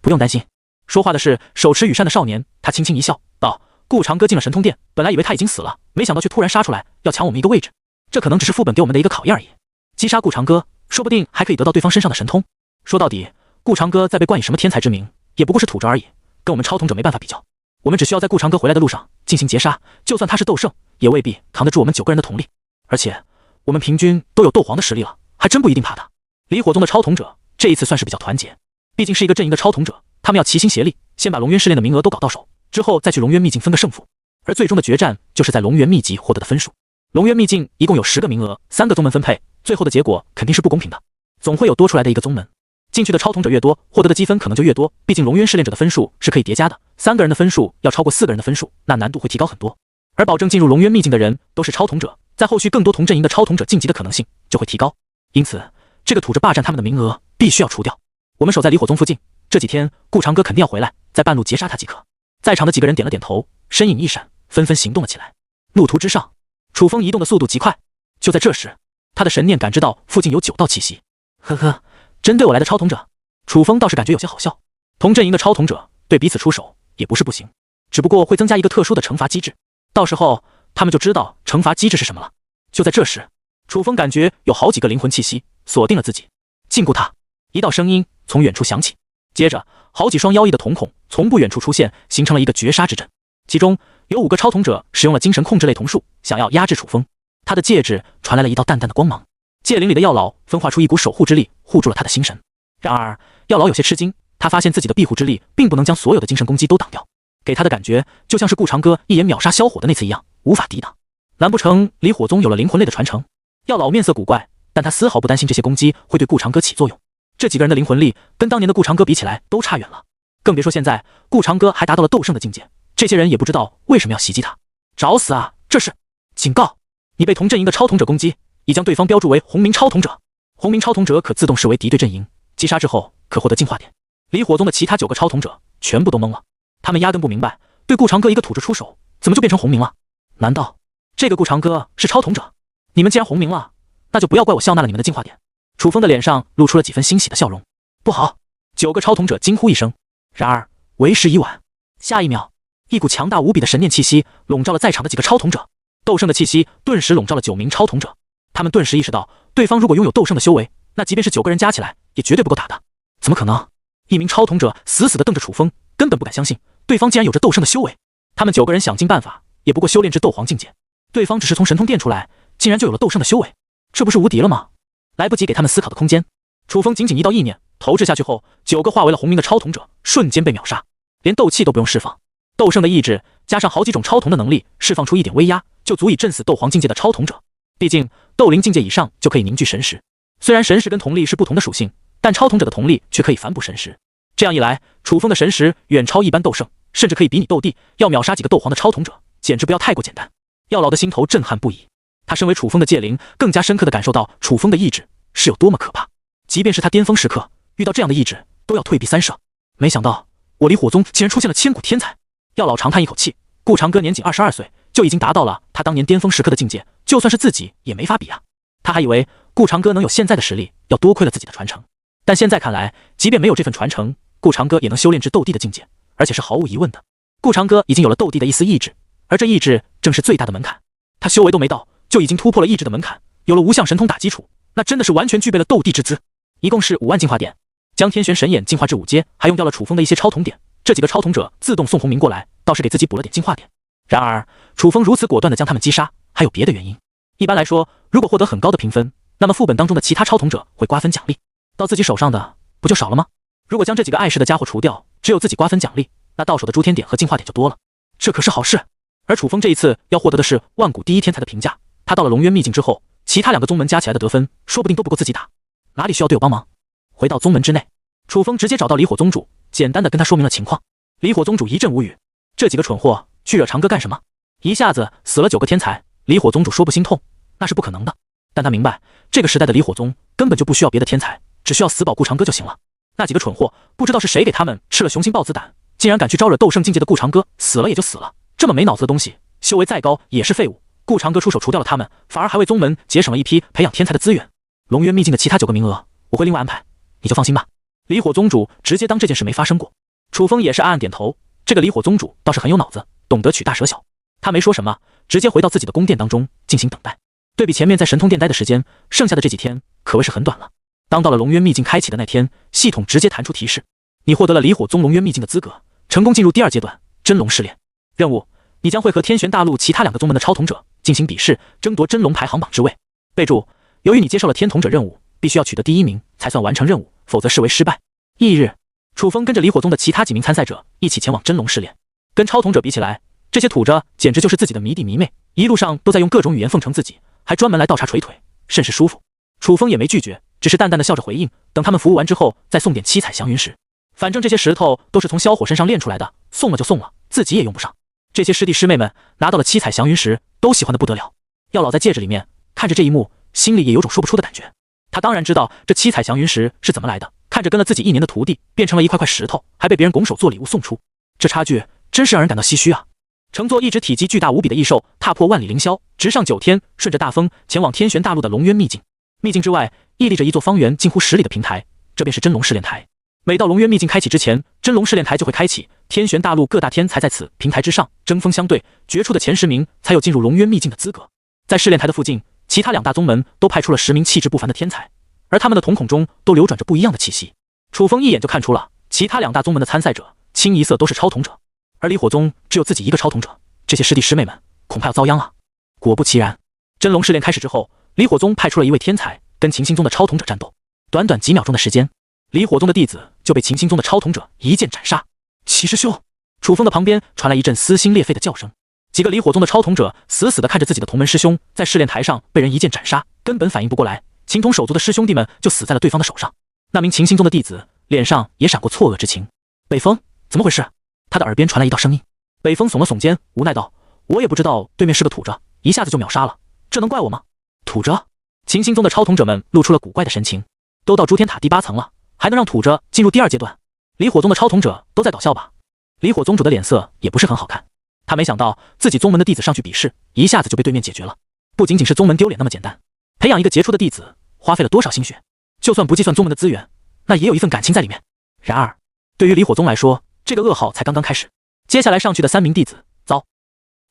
不用担心，说话的是手持羽扇的少年，他轻轻一笑，道：顾长歌进了神通殿，本来以为他已经死了，没想到却突然杀出来，要抢我们一个位置。这可能只是副本给我们的一个考验而已。击杀顾长歌，说不定还可以得到对方身上的神通。说到底，顾长歌再被冠以什么天才之名，也不过是土着而已，跟我们超统者没办法比较。我们只需要在顾长歌回来的路上进行截杀，就算他是斗圣，也未必扛得住我们9个人的统力。而且我们平均都有斗皇的实力了，还真不一定怕他。离火宗的超统者这一次算是比较团结，毕竟是一个阵营的超统者，他们要齐心协力，先把龙渊试炼的名额都搞到手，之后再去龙渊秘境分个胜负。而最终的决战就是在龙渊秘籍获得的分数。龙渊秘境一共有10个名额，3个宗门分配，最后的结果肯定是不公平的，总会有多出来的一个宗门。进去的超统者越多，获得的积分可能就越多，毕竟龙渊试炼者的分数是可以叠加的，3个人的分数要超过4个人的分数，那难度会提高很多。而保证进入龙渊秘境的人都是超统者，在后续更多同阵营的超统者晋级的可能性就会提高，因此这个土着霸占他们的名额必须要除掉。我们守在离火宗附近，这几天顾长歌肯定要回来，在半路截杀他即可。在场的几个人点了点头，身影一闪，纷纷行动了起来。路途之上，楚风移动的速度极快，就在这时，他的神念感知到附近有9道气息。呵呵，针对我来的超统者，楚风倒是感觉有些好笑。同阵营的超统者对彼此出手也不是不行，只不过会增加一个特殊的惩罚机制，到时候他们就知道惩罚机制是什么了。就在这时，楚风感觉有好几个灵魂气息锁定了自己，禁锢他。一道声音从远处响起，接着好几双妖异的瞳孔从不远处出现，形成了一个绝杀之阵。其中有5个超统者使用了精神控制类瞳术，想要压制楚风。他的戒指传来了一道淡淡的光芒，戒灵里的药老分化出一股守护之力，护住了他的心神。然而药老有些吃惊，他发现自己的庇护之力并不能将所有的精神攻击都挡掉，给他的感觉就像是顾长歌一眼秒杀萧火的那次一样，无法抵挡。难不成离火宗有了灵魂类的传承？药老面色古怪，但他丝毫不担心这些攻击会对顾长歌起作用。这几个人的灵魂力跟当年的顾长歌比起来都差远了，更别说现在顾长歌还达到了斗圣的境界，这些人也不知道为什么要袭击他。找死啊！这是警告，你被同阵营的超统者攻击，已将对方标注为红名超统者，红名超统者可自动视为敌对阵营，击杀之后可获得进化点。离火宗的其他9个超统者全部都懵了，他们压根不明白，对顾长歌一个土着出手，怎么就变成红名了？难道这个顾长歌是超统者？你们既然红名了，那就不要怪我笑纳了你们的进化点。楚风的脸上露出了几分欣喜的笑容。不好！9个超统者惊呼一声，然而为时已晚。下一秒，一股强大无比的神念气息笼罩了在场的几个超统者，斗圣的气息顿时笼罩了9名超统者。他们顿时意识到，对方如果拥有斗圣的修为，那即便是9个人加起来也绝对不够打的。怎么可能？一名超统者死死地瞪着楚风，根本不敢相信对方竟然有着斗圣的修为。他们9个人想尽办法，也不过修炼至斗皇境界，对方只是从神通殿出来，竟然就有了斗圣的修为，这不是无敌了吗？来不及给他们思考的空间，楚风仅仅一道意念投掷下去后，9个化为了红名的超统者瞬间被秒杀，连斗气都不用释放，斗圣的意志加上好几种超同的能力，释放出一点威压就足以震死斗皇境界的超统者。毕竟斗灵境界以上就可以凝聚神识，虽然神识跟同力是不同的属性，但超统者的同力却可以反哺神识。这样一来，楚风的神识远超一般斗圣，甚至可以比拟斗帝，要秒杀几个斗皇的超统者，简直不要太过简单。药老的心头震撼不已，他身为楚风的界灵，更加深刻地感受到楚风的意志是有多么可怕。即便是他巅峰时刻，遇到这样的意志，都要退避三舍。没想到我离火宗竟然出现了千古天才。药老长叹一口气，顾长歌年仅22岁，就已经达到了他当年巅峰时刻的境界，就算是自己也没法比啊。他还以为顾长歌能有现在的实力，要多亏了自己的传承。但现在看来，即便没有这份传承，顾长歌也能修炼至斗帝的境界，而且是毫无疑问的。顾长歌已经有了斗帝的一丝意志，而这意志正是最大的门槛。他修为都没到，就已经突破了意志的门槛，有了无相神通打基础，那真的是完全具备了斗帝之姿。一共是5万进化点，将天玄神眼进化至5阶，还用掉了楚风的一些超统点，这几个超统者自动送红名过来，倒是给自己补了点进化点。然而楚风如此果断地将他们击杀，还有别的原因。一般来说，如果获得很高的评分，那么副本当中的其他超统者会瓜分奖励，到自己手上的不就少了吗？如果将这几个碍事的家伙除掉，只有自己瓜分奖励，那到手的诸天点和进化点就多了，这可是好事。而楚风这一次要获得的是万古第一天才的评价，他到了龙渊秘境之后，其他2个宗门加起来的得分说不定都不够自己打，哪里需要队友帮忙？回到宗门之内，楚风直接找到离火宗主，简单的跟他说明了情况。离火宗主一阵无语，这几个蠢货去惹长歌干什么？一下子死了9个天才，离火宗主说不心痛那是不可能的。但他明白，这个时代的离火宗根本就不需要别的天才，只需要死保顾长歌就行了。那几个蠢货不知道是谁给他们吃了雄心豹子胆，竟然敢去招惹斗圣境界的顾长歌，死了也就死了，这么没脑子的东西，修为再高也是废物。顾长歌出手除掉了他们，反而还为宗门节省了一批培养天才的资源。龙渊秘境的其他9个名额我会另外安排，你就放心吧。离火宗主直接当这件事没发生过。楚风也是暗暗点头，这个离火宗主倒是很有脑子，懂得取大舍小。他没说什么，直接回到自己的宫殿当中进行等待。对比前面在神通殿待的时间，剩下的这几天可谓是很短了。当到了龙渊秘境开启的那天，系统直接弹出提示，你获得了离火宗龙渊秘境的资格，成功进入第2阶段真龙试炼。任务，你将会和天玄大陆其他2个宗门的超统者进行比试，争夺真龙排行榜之位。备注，由于你接受了天统者任务，必须要取得第1名才算完成任务，否则视为失败。翌日，楚风跟着离火宗的其他几名参赛者一起前往真龙试炼。跟超统者比起来，这些土着简直就是自己的迷弟迷妹，一路上都在用各种语言奉承自己，还专门来倒茶捶腿，甚是舒服。楚风也没拒绝，只是淡淡的笑着回应，等他们服务完之后再送点七彩祥云石。反正这些石头都是从萧火身上炼出来的，送了就送了，自己也用不上。这些师弟师妹们拿到了七彩祥云石，都喜欢的不得了。药老在戒指里面看着这一幕，心里也有种说不出的感觉。他当然知道这七彩祥云石是怎么来的，看着跟了自己1年的徒弟变成了一块块石头，还被别人拱手做礼物送出，这差距真是让人感到唏嘘啊。乘坐一只体积巨大无比的异兽，踏破万里凌霄，直上9天，顺着大风前往天玄大陆的龙渊秘境。秘境之外屹立着一座方圆近乎10里的平台，这便是真龙试炼台。每到龙渊秘境开启之前，真龙试炼台就会开启，天玄大陆各大天才在此平台之上针锋相对，决出的前10名才有进入龙渊秘境的资格。在试炼台的附近，其他2大宗门都派出了10名气质不凡的天才，而他们的瞳孔中都流转着不一样的气息。楚风一眼就看出了，其他2大宗门的参赛者清一色都是超统者，而离火宗只有自己一个超统者，这些师弟师妹们恐怕要遭殃啊。果不其然，真龙试炼开始之后，离火宗派出了一位天才跟秦星宗的超统者战斗，短短几秒钟的时间，离火宗的弟子就被秦星宗的超统者一剑斩杀。齐师兄！楚风的旁边传来一阵撕心裂肺的叫声，几个离火宗的超统者死死地看着自己的同门师兄在试炼台上被人一剑斩杀，根本反应不过来，秦同手足的师兄弟们就死在了对方的手上。那名秦星宗的弟子脸上也闪过错愕之情。北风，怎么回事？他的耳边传来一道声音。北风耸了耸肩，无奈道：我也不知道对面是个土着，一下子就秒杀了，这能怪我吗？土着？秦星宗的超统者们露出了古怪的神情，都到诸天塔第8层了，还能让土着进入第2阶段？离火宗的超统者都在搞笑吧？离火宗主的脸色也不是很好看，他没想到自己宗门的弟子上去比试，一下子就被对面解决了。不仅仅是宗门丢脸那么简单，培养一个杰出的弟子花费了多少心血，就算不计算宗门的资源，那也有一份感情在里面。然而对于离火宗来说，这个噩耗才刚刚开始，接下来上去的3名弟子遭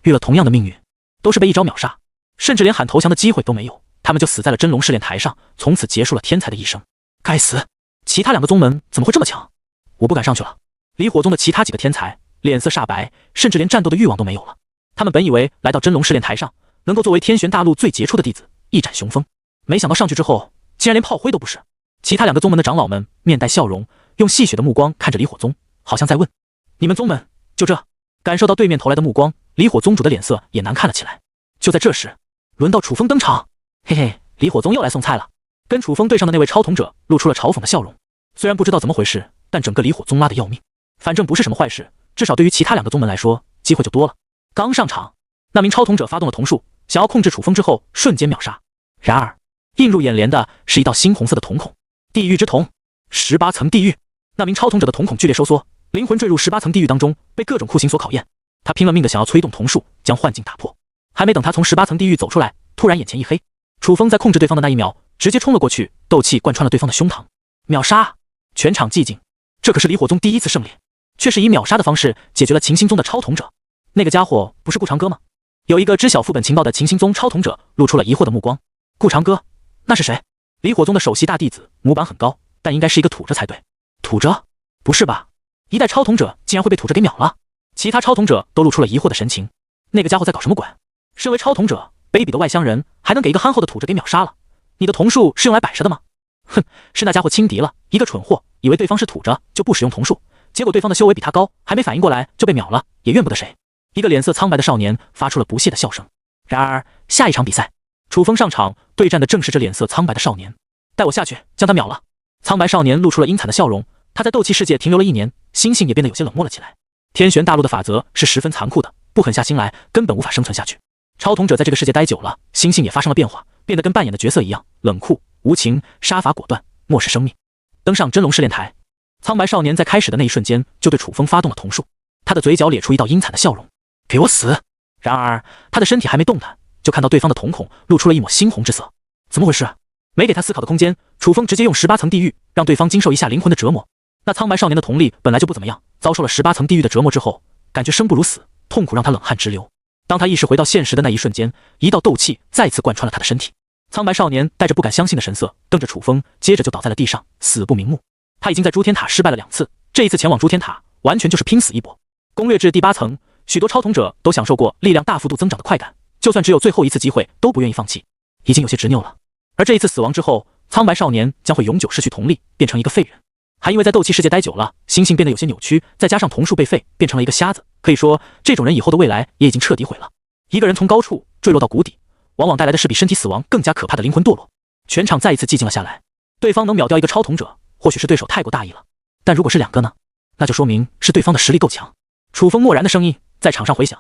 遇了同样的命运，都是被一招秒杀，甚至连喊投降的机会都没有，他们就死在了真龙试炼台上，从此结束了天才的一生。该死，其他2个宗门怎么会这么强？我不敢上去了。离火宗的其他几个天才脸色煞白，甚至连战斗的欲望都没有了。他们本以为来到真龙试炼台上能够作为天玄大陆最杰出的弟子一展雄风，没想到上去之后竟然连炮灰都不是。其他2个宗门的长老们面带笑容，用戏谑的目光看着离火宗，好像在问：你们宗门就这？感受到对面投来的目光，离火宗主的脸色也难看了起来。就在这时，轮到楚风登场。嘿嘿，离火宗又来送菜了。跟楚风对上的那位超统者露出了嘲讽的笑容。虽然不知道怎么回事，但整个离火宗拉得要命。反正不是什么坏事，至少对于其他两个宗门来说，机会就多了。刚上场，那名超统者发动了瞳术，想要控制楚风之后瞬间秒杀。然而，映入眼帘的是一道猩红色的瞳孔，地狱之瞳，18层地狱。那名超统者的瞳孔剧烈收缩，灵魂坠入18层地狱当中，被各种酷刑所考验。他拼了命的想要催动瞳术，将幻境打破。还没等他从18层地狱走出来，突然眼前一黑，楚风在控制对方的那一秒，直接冲了过去，斗气贯穿了对方的胸膛，秒杀。全场寂静。这可是离火宗第一次胜利，却是以秒杀的方式解决了秦星宗的超统者。那个家伙不是顾长歌吗？有一个知晓副本情报的秦星宗超统者露出了疑惑的目光。顾长歌，那是谁？离火宗的首席大弟子，模板很高，但应该是一个土着才对。土着？不是吧？一代超统者竟然会被土着给秒了？其他超统者都露出了疑惑的神情。那个家伙在搞什么鬼？身为超统者，卑鄙的外乡人还能给一个憨厚的土着给秒杀了？你的瞳术是用来摆设的吗？哼，是那家伙轻敌了，一个蠢货，以为对方是土着就不使用瞳术，结果对方的修为比他高，还没反应过来就被秒了，也怨不得谁。一个脸色苍白的少年发出了不屑的笑声。然而下一场比赛，楚风上场对战的正是这脸色苍白的少年。带我下去将他秒了。苍白少年露出了阴惨的笑容。他在斗气世界停留了1年，心性也变得有些冷漠了起来。天玄大陆的法则是十分残酷的，不狠下心来根本无法生存下去。超统者在这个世界待久了，心性也发生了变化，变得跟扮演的角色一样，冷酷无情，杀伐果断，漠视生命。登上真龙试炼台，苍白少年在开始的那一瞬间就对楚风发动了瞳术，他的嘴角咧出一道阴惨的笑容，给我死！然而他的身体还没动弹，就看到对方的瞳孔露出了一抹猩红之色。怎么回事？没给他思考的空间，楚风直接用18层地狱让对方经受一下灵魂的折磨。那苍白少年的瞳力本来就不怎么样，遭受了18层地狱的折磨之后，感觉生不如死，痛苦让他冷汗直流。当他意识回到现实的那一瞬间，一道斗气再次贯穿了他的身体。苍白少年带着不敢相信的神色瞪着楚风，接着就倒在了地上，死不瞑目。他已经在诸天塔失败了2次，这一次前往诸天塔完全就是拼死一搏。攻略至第8层，许多超统者都享受过力量大幅度增长的快感，就算只有最后一次机会都不愿意放弃，已经有些执拗了。而这一次死亡之后，苍白少年将会永久失去瞳力，变成一个废人。还因为在斗气世界待久了，心性变得有些扭曲，再加上瞳术被废，变成了一个瞎子。可以说，这种人以后的未来也已经彻底毁了。一个人从高处坠落到谷底，往往带来的是比身体死亡更加可怕的灵魂堕落。全场再一次寂静了下来。对方能秒掉一个超统者，或许是对手太过大意了，但如果是2个呢？那就说明是对方的实力够强。楚风漠然的声音在场上回响：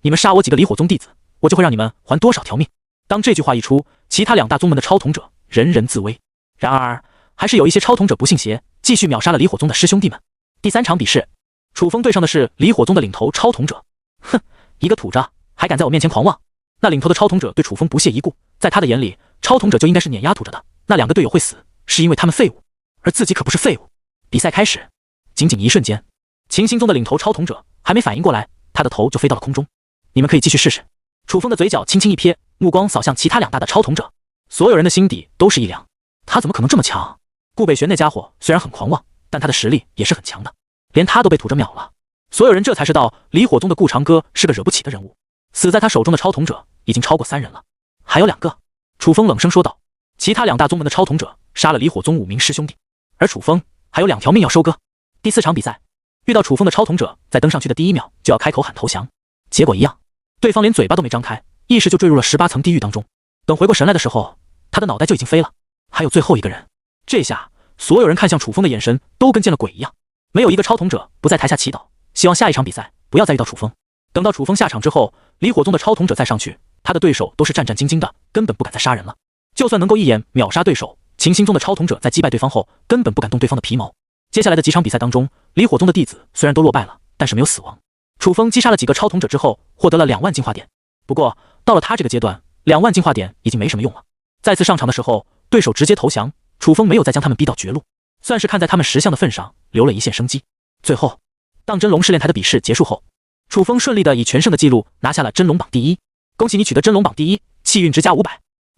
你们杀我几个离火宗弟子，我就会让你们还多少条命。当这句话一出，其他2大宗门的超统者人人自危。然而还是有一些超统者不信邪，继续秒杀了离火宗的师兄弟们。第3场比试，楚风对上的是离火宗的领头超统者。哼，一个土着还敢在我面前狂妄。那领头的超统者对楚风不屑一顾，在他的眼里，超统者就应该是碾压土着的，那2个队友会死是因为他们废物，而自己可不是废物。比赛开始，仅仅一瞬间，秦星宗的领头超统者还没反应过来，他的头就飞到了空中。你们可以继续试试。楚风的嘴角轻轻一瞥，目光扫向其他2大的超统者，所有人的心底都是一凉，他怎么可能这么强？顾北玄那家伙虽然很狂妄，但他的实力也是很强的，连他都被土着秒了。所有人这才知道离火宗的顾长歌是个惹不起的人物，死在他手中的超统者已经超过3人了，还有2个。楚风冷声说道。其他2大宗门的超统者杀了离火宗5名师兄弟，而楚风还有2条命要收割。第4场比赛，遇到楚风的超统者在登上去的第1秒就要开口喊投降，结果一样，对方连嘴巴都没张开，意识就坠入了18层地狱当中。等回过神来的时候，他的脑袋就已经飞了。还有最后一个人，这下所有人看向楚风的眼神都跟见了鬼一样，没有一个超统者不在台下祈祷，希望下一场比赛不要再遇到楚风。等到楚风下场之后，离火宗的超统者再上去，他的对手都是战战兢兢的，根本不敢再杀人了。就算能够一眼秒杀对手，秦星宗的超统者在击败对方后，根本不敢动对方的皮毛。接下来的几场比赛当中，离火宗的弟子虽然都落败了，但是没有死亡。楚风击杀了几个超统者之后，获得了2万进化点。不过到了他这个阶段，2万进化点已经没什么用了。再次上场的时候，对手直接投降，楚风没有再将他们逼到绝路，算是看在他们识相的份上留了一线生机。最后，当真龙试炼台的比试结束后，楚风顺利的以全胜的记录拿下了真龙榜第1。恭喜你取得真龙榜第1，气运值加500。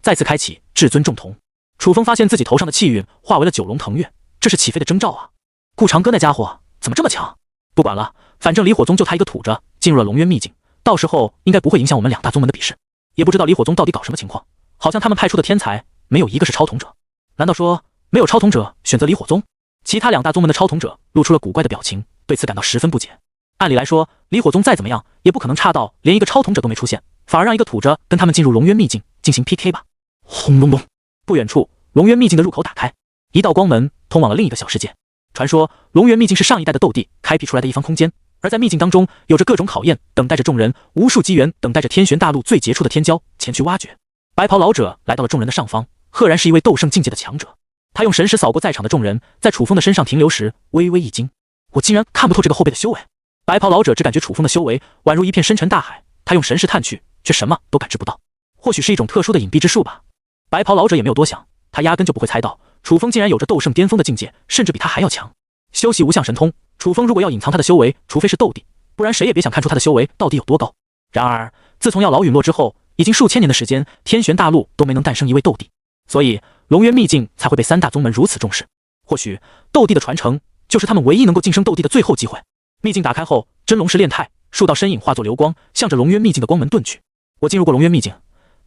再次开启至尊重瞳。楚风发现自己头上的气运化为了9龙腾跃，这是起飞的征兆啊！顾长歌那家伙怎么这么强？不管了，反正离火宗就他一个土着进入了龙渊秘境，到时候应该不会影响我们2大宗门的比试。也不知道离火宗到底搞什么情况，好像他们派出的天才没有一个是超统者。难道说没有超统者选择离火宗？其他2大宗门的超统者露出了古怪的表情，对此感到十分不解。按理来说，离火宗再怎么样也不可能差到连一个超统者都没出现，反而让一个土着跟他们进入龙渊秘境进行 PK 吧。轰隆隆，不远处龙渊秘境的入口打开，一道光门通往了另一个小世界。传说龙渊秘境是上一代的斗帝开辟出来的一方空间，而在秘境当中，有着各种考验等待着众人，无数机缘等待着天玄大陆最杰出的天骄前去挖掘。白袍老者来到了众人的上方，赫然是一位斗圣境界的强者。他用神识扫过在场的众人，在楚风的身上停留时，微微一惊：我竟然看不透这个后辈的修为。白袍老者只感觉楚风的修为宛如一片深沉大海，他用神识探去，却什么都感知不到。或许是一种特殊的隐蔽之术吧。白袍老者也没有多想，他压根就不会猜到楚风竟然有着斗圣巅峰的境界，甚至比他还要强。修习无相神通，楚风如果要隐藏他的修为，除非是斗帝，不然谁也别想看出他的修为到底有多高。然而自从药老陨落之后，已经数千年的时间，天玄大陆都没能诞生一位斗帝，所以龙渊秘境才会被三大宗门如此重视。或许斗帝的传承就是他们唯一能够晋升斗帝的最后机会。秘境打开后，真龙石炼态，数道身影化作流光，向着龙渊秘境的光门遁去。我进入过龙渊秘境，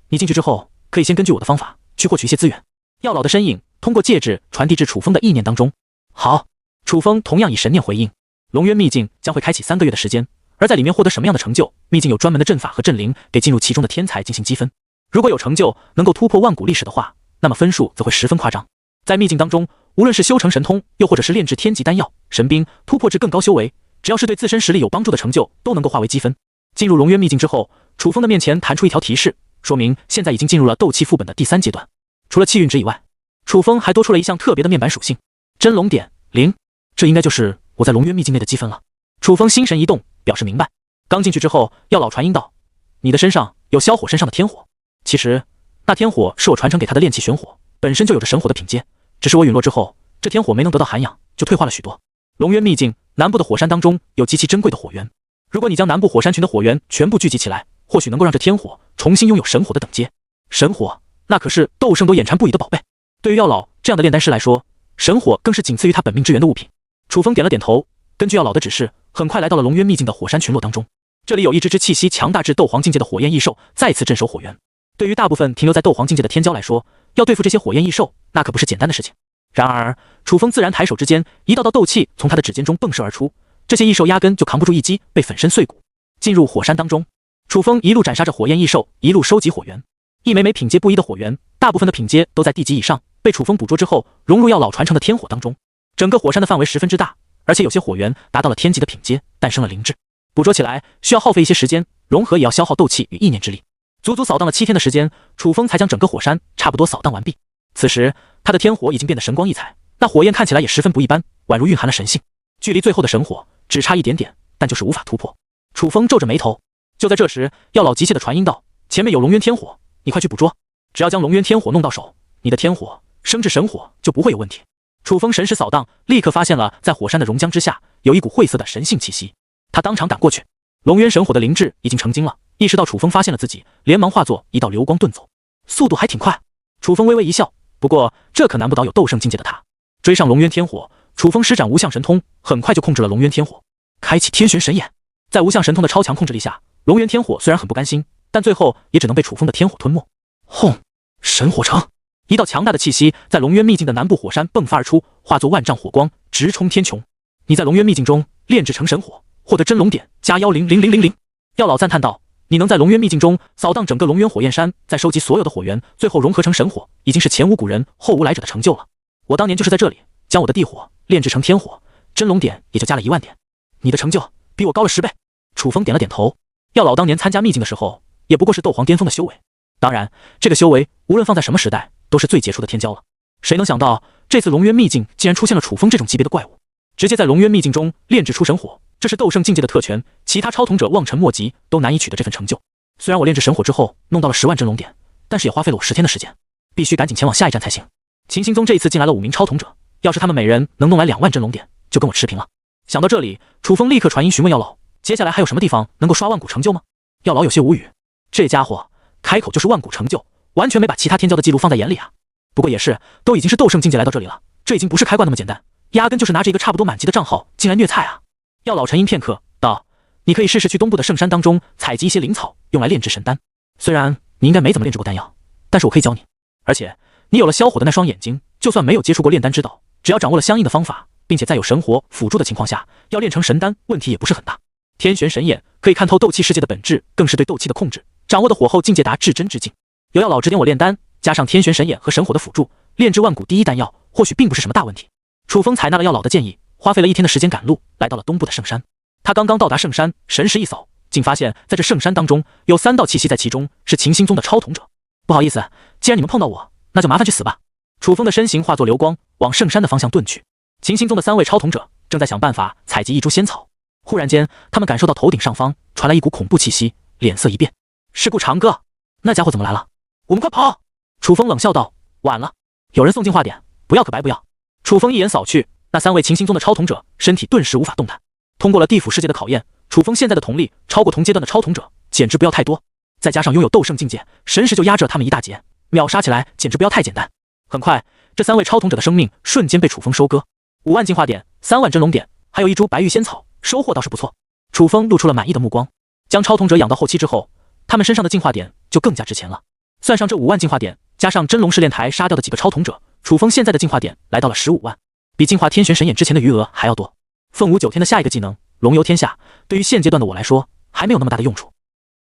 你进去之后可以先根据我的方法去获取一些资源。药老的身影通过戒指传递至楚风的意念当中。好，楚风同样以神念回应。龙渊秘境将会开启3个月的时间，而在里面获得什么样的成就，秘境有专门的阵法和阵灵给进入其中的天才进行积分。如果有成就能够突破万古历史的话，那么分数则会十分夸张。在秘境当中，无论是修成神通，又或者是炼制天级丹药、神兵，突破至更高修为，只要是对自身实力有帮助的成就，都能够化为积分。进入龙渊秘境之后，楚风的面前弹出一条提示，说明现在已经进入了斗气副本的第3阶段。除了气运值以外，楚风还多出了一项特别的面板属性——真龙点0，这应该就是我在龙渊秘境内的积分了。楚风心神一动，表示明白。刚进去之后，药老传音道：“你的身上有萧火身上的天火，其实那天火是我传承给他的炼气玄火，本身就有着神火的品阶，只是我陨落之后，这天火没能得到涵养，就退化了许多。龙渊秘境南部的火山当中有极其珍贵的火源，如果你将南部火山群的火源全部聚集起来，或许能够让这天火重新拥有神火的等阶。神火那可是斗圣都眼馋不已的宝贝，对于药老这样的炼丹师来说，神火更是仅次于他本命之源的物品。”楚风点了点头，根据药老的指示，很快来到了龙渊秘境的火山群落当中。这里有一只气息强大至斗皇境界的火焰异兽再次镇守火源。对于大部分停留在斗皇境界的天骄来说，要对付这些火焰异兽，那可不是简单的事情。然而楚风自然抬手之间，一道道斗气从他的指尖中迸射而出，这些异兽压根就扛不住一击，被粉身碎骨。进入火山当中，楚风一路斩杀着火焰异兽，一路收集火源。一枚枚品阶不一的火源，大部分的品阶都在地级以上，被楚风捕捉之后，融入药老传承的天火当中。整个火山的范围十分之大，而且有些火源达到了天级的品阶，诞生了灵智。捕捉起来需要耗费一些时间，融合也要消耗斗气与意念之力。足足扫荡了7天的时间，楚风才将整个火山差不多扫荡完毕。此时他的天火已经变得神光异彩，那火焰看起来也十分不一般，宛如蕴含了神性。距离最后的神火只差一点点，但就是无法突破。楚风皱着眉头。就在这时，药老急切的传音道：“前面有龙渊天火，你快去捕捉，只要将龙渊天火弄到手，你的天火升至神火就不会有问题。”楚风神识扫荡，立刻发现了在火山的熔浆之下有一股晦涩的神性气息。他当场赶过去，龙渊神火的灵智已经成精了，意识到楚风发现了自己，连忙化作一道流光遁走，速度还挺快。楚风微微一笑，不过这可难不倒有斗圣境界的他。追上龙渊天火，楚风施展无相神通，很快就控制了龙渊天火，开启天玄神眼。在无相神通的超强控制力下，龙渊天火虽然很不甘心，但最后也只能被楚风的天火吞没。轰！神火城，一道强大的气息在龙渊秘境的南部火山迸发而出，化作万丈火光，直冲天穹。你在龙渊秘境中炼制成神火，获得真龙点加1000000。药老赞叹道：“你能在龙渊秘境中扫荡整个龙渊火焰山，再收集所有的火源，最后融合成神火，已经是前无古人后无来者的成就了。我当年就是在这里将我的地火炼制成天火，真龙点也就加了10000点。你的成就比我高了10倍。”楚风点了点头。药老当年参加秘境的时候，也不过是斗皇巅峰的修为，当然这个修为无论放在什么时代都是最杰出的天骄了。谁能想到这次龙渊秘境竟然出现了楚风这种级别的怪物，直接在龙渊秘境中炼制出神火，这是斗圣境界的特权，其他超统者望尘莫及，都难以取得这份成就。虽然我炼制神火之后弄到了10万真龙点，但是也花费了我10天的时间，必须赶紧前往下一站才行。秦行宗这一次进来了5名超统者，要是他们每人能弄来2万真龙点，就跟我持平了。想到这里，楚风立刻传音询问药老，接下来还有什么地方能够刷万古成就吗？药老有些无语，这家伙开口就是万古成就，完全没把其他天骄的记录放在眼里啊。不过也是，都已经是斗圣境界来到这里了，这已经不是开挂那么简单，压根就是拿着一个差不多满级的账号进来虐菜啊。药老沉吟片刻道：“你可以试试去东部的圣山当中采集一些灵草，用来炼制神丹。虽然你应该没怎么炼制过丹药，但是我可以教你。而且你有了萧火的那双眼睛，就算没有接触过炼丹之道，只要掌握了相应的方法，并且在有神火辅助的情况下，要炼成神丹，问题也不是很大。天玄神眼可以看透斗气世界的本质，更是对斗气的控制，掌握的火候境界达至真之境。有药老指点我炼丹，加上天玄神眼和神火的辅助，炼制万古第一丹药，或许并不是什么大问题。”楚风采纳了药老的建议，花费了1天的时间赶路，来到了东部的圣山。他刚刚到达圣山，神识一扫，竟发现在这圣山当中有3道气息在其中，是秦心宗的超统者。不好意思，既然你们碰到我，那就麻烦去死吧。楚风的身形化作流光，往圣山的方向遁去。秦心宗的3位超统者正在想办法采集一株仙草。忽然间，他们感受到头顶上方传来一股恐怖气息，脸色一变。是顾长歌，那家伙怎么来了？我们快跑！楚风冷笑道。晚了，有人送进化点，不要可白不要。楚风一眼扫去，那3位秦心宗的超统者身体顿时无法动弹。通过了地府世界的考验，楚风现在的瞳力超过同阶段的超统者，简直不要太多。再加上拥有斗圣境界，神识就压着他们一大截，秒杀起来简直不要太简单。很快，这3位超统者的生命瞬间被楚风收割。5万进化点，3万真龙点，还有一株白玉仙草，收获倒是不错。楚风露出了满意的目光。将超统者养到后期之后，他们身上的进化点就更加值钱了。算上这5万进化点，加上真龙试炼台杀掉的几个超统者，楚风现在的进化点来到了15万，比进化天玄神眼之前的余额还要多。凤舞9天的下一个技能龙游天下，对于现阶段的我来说还没有那么大的用处。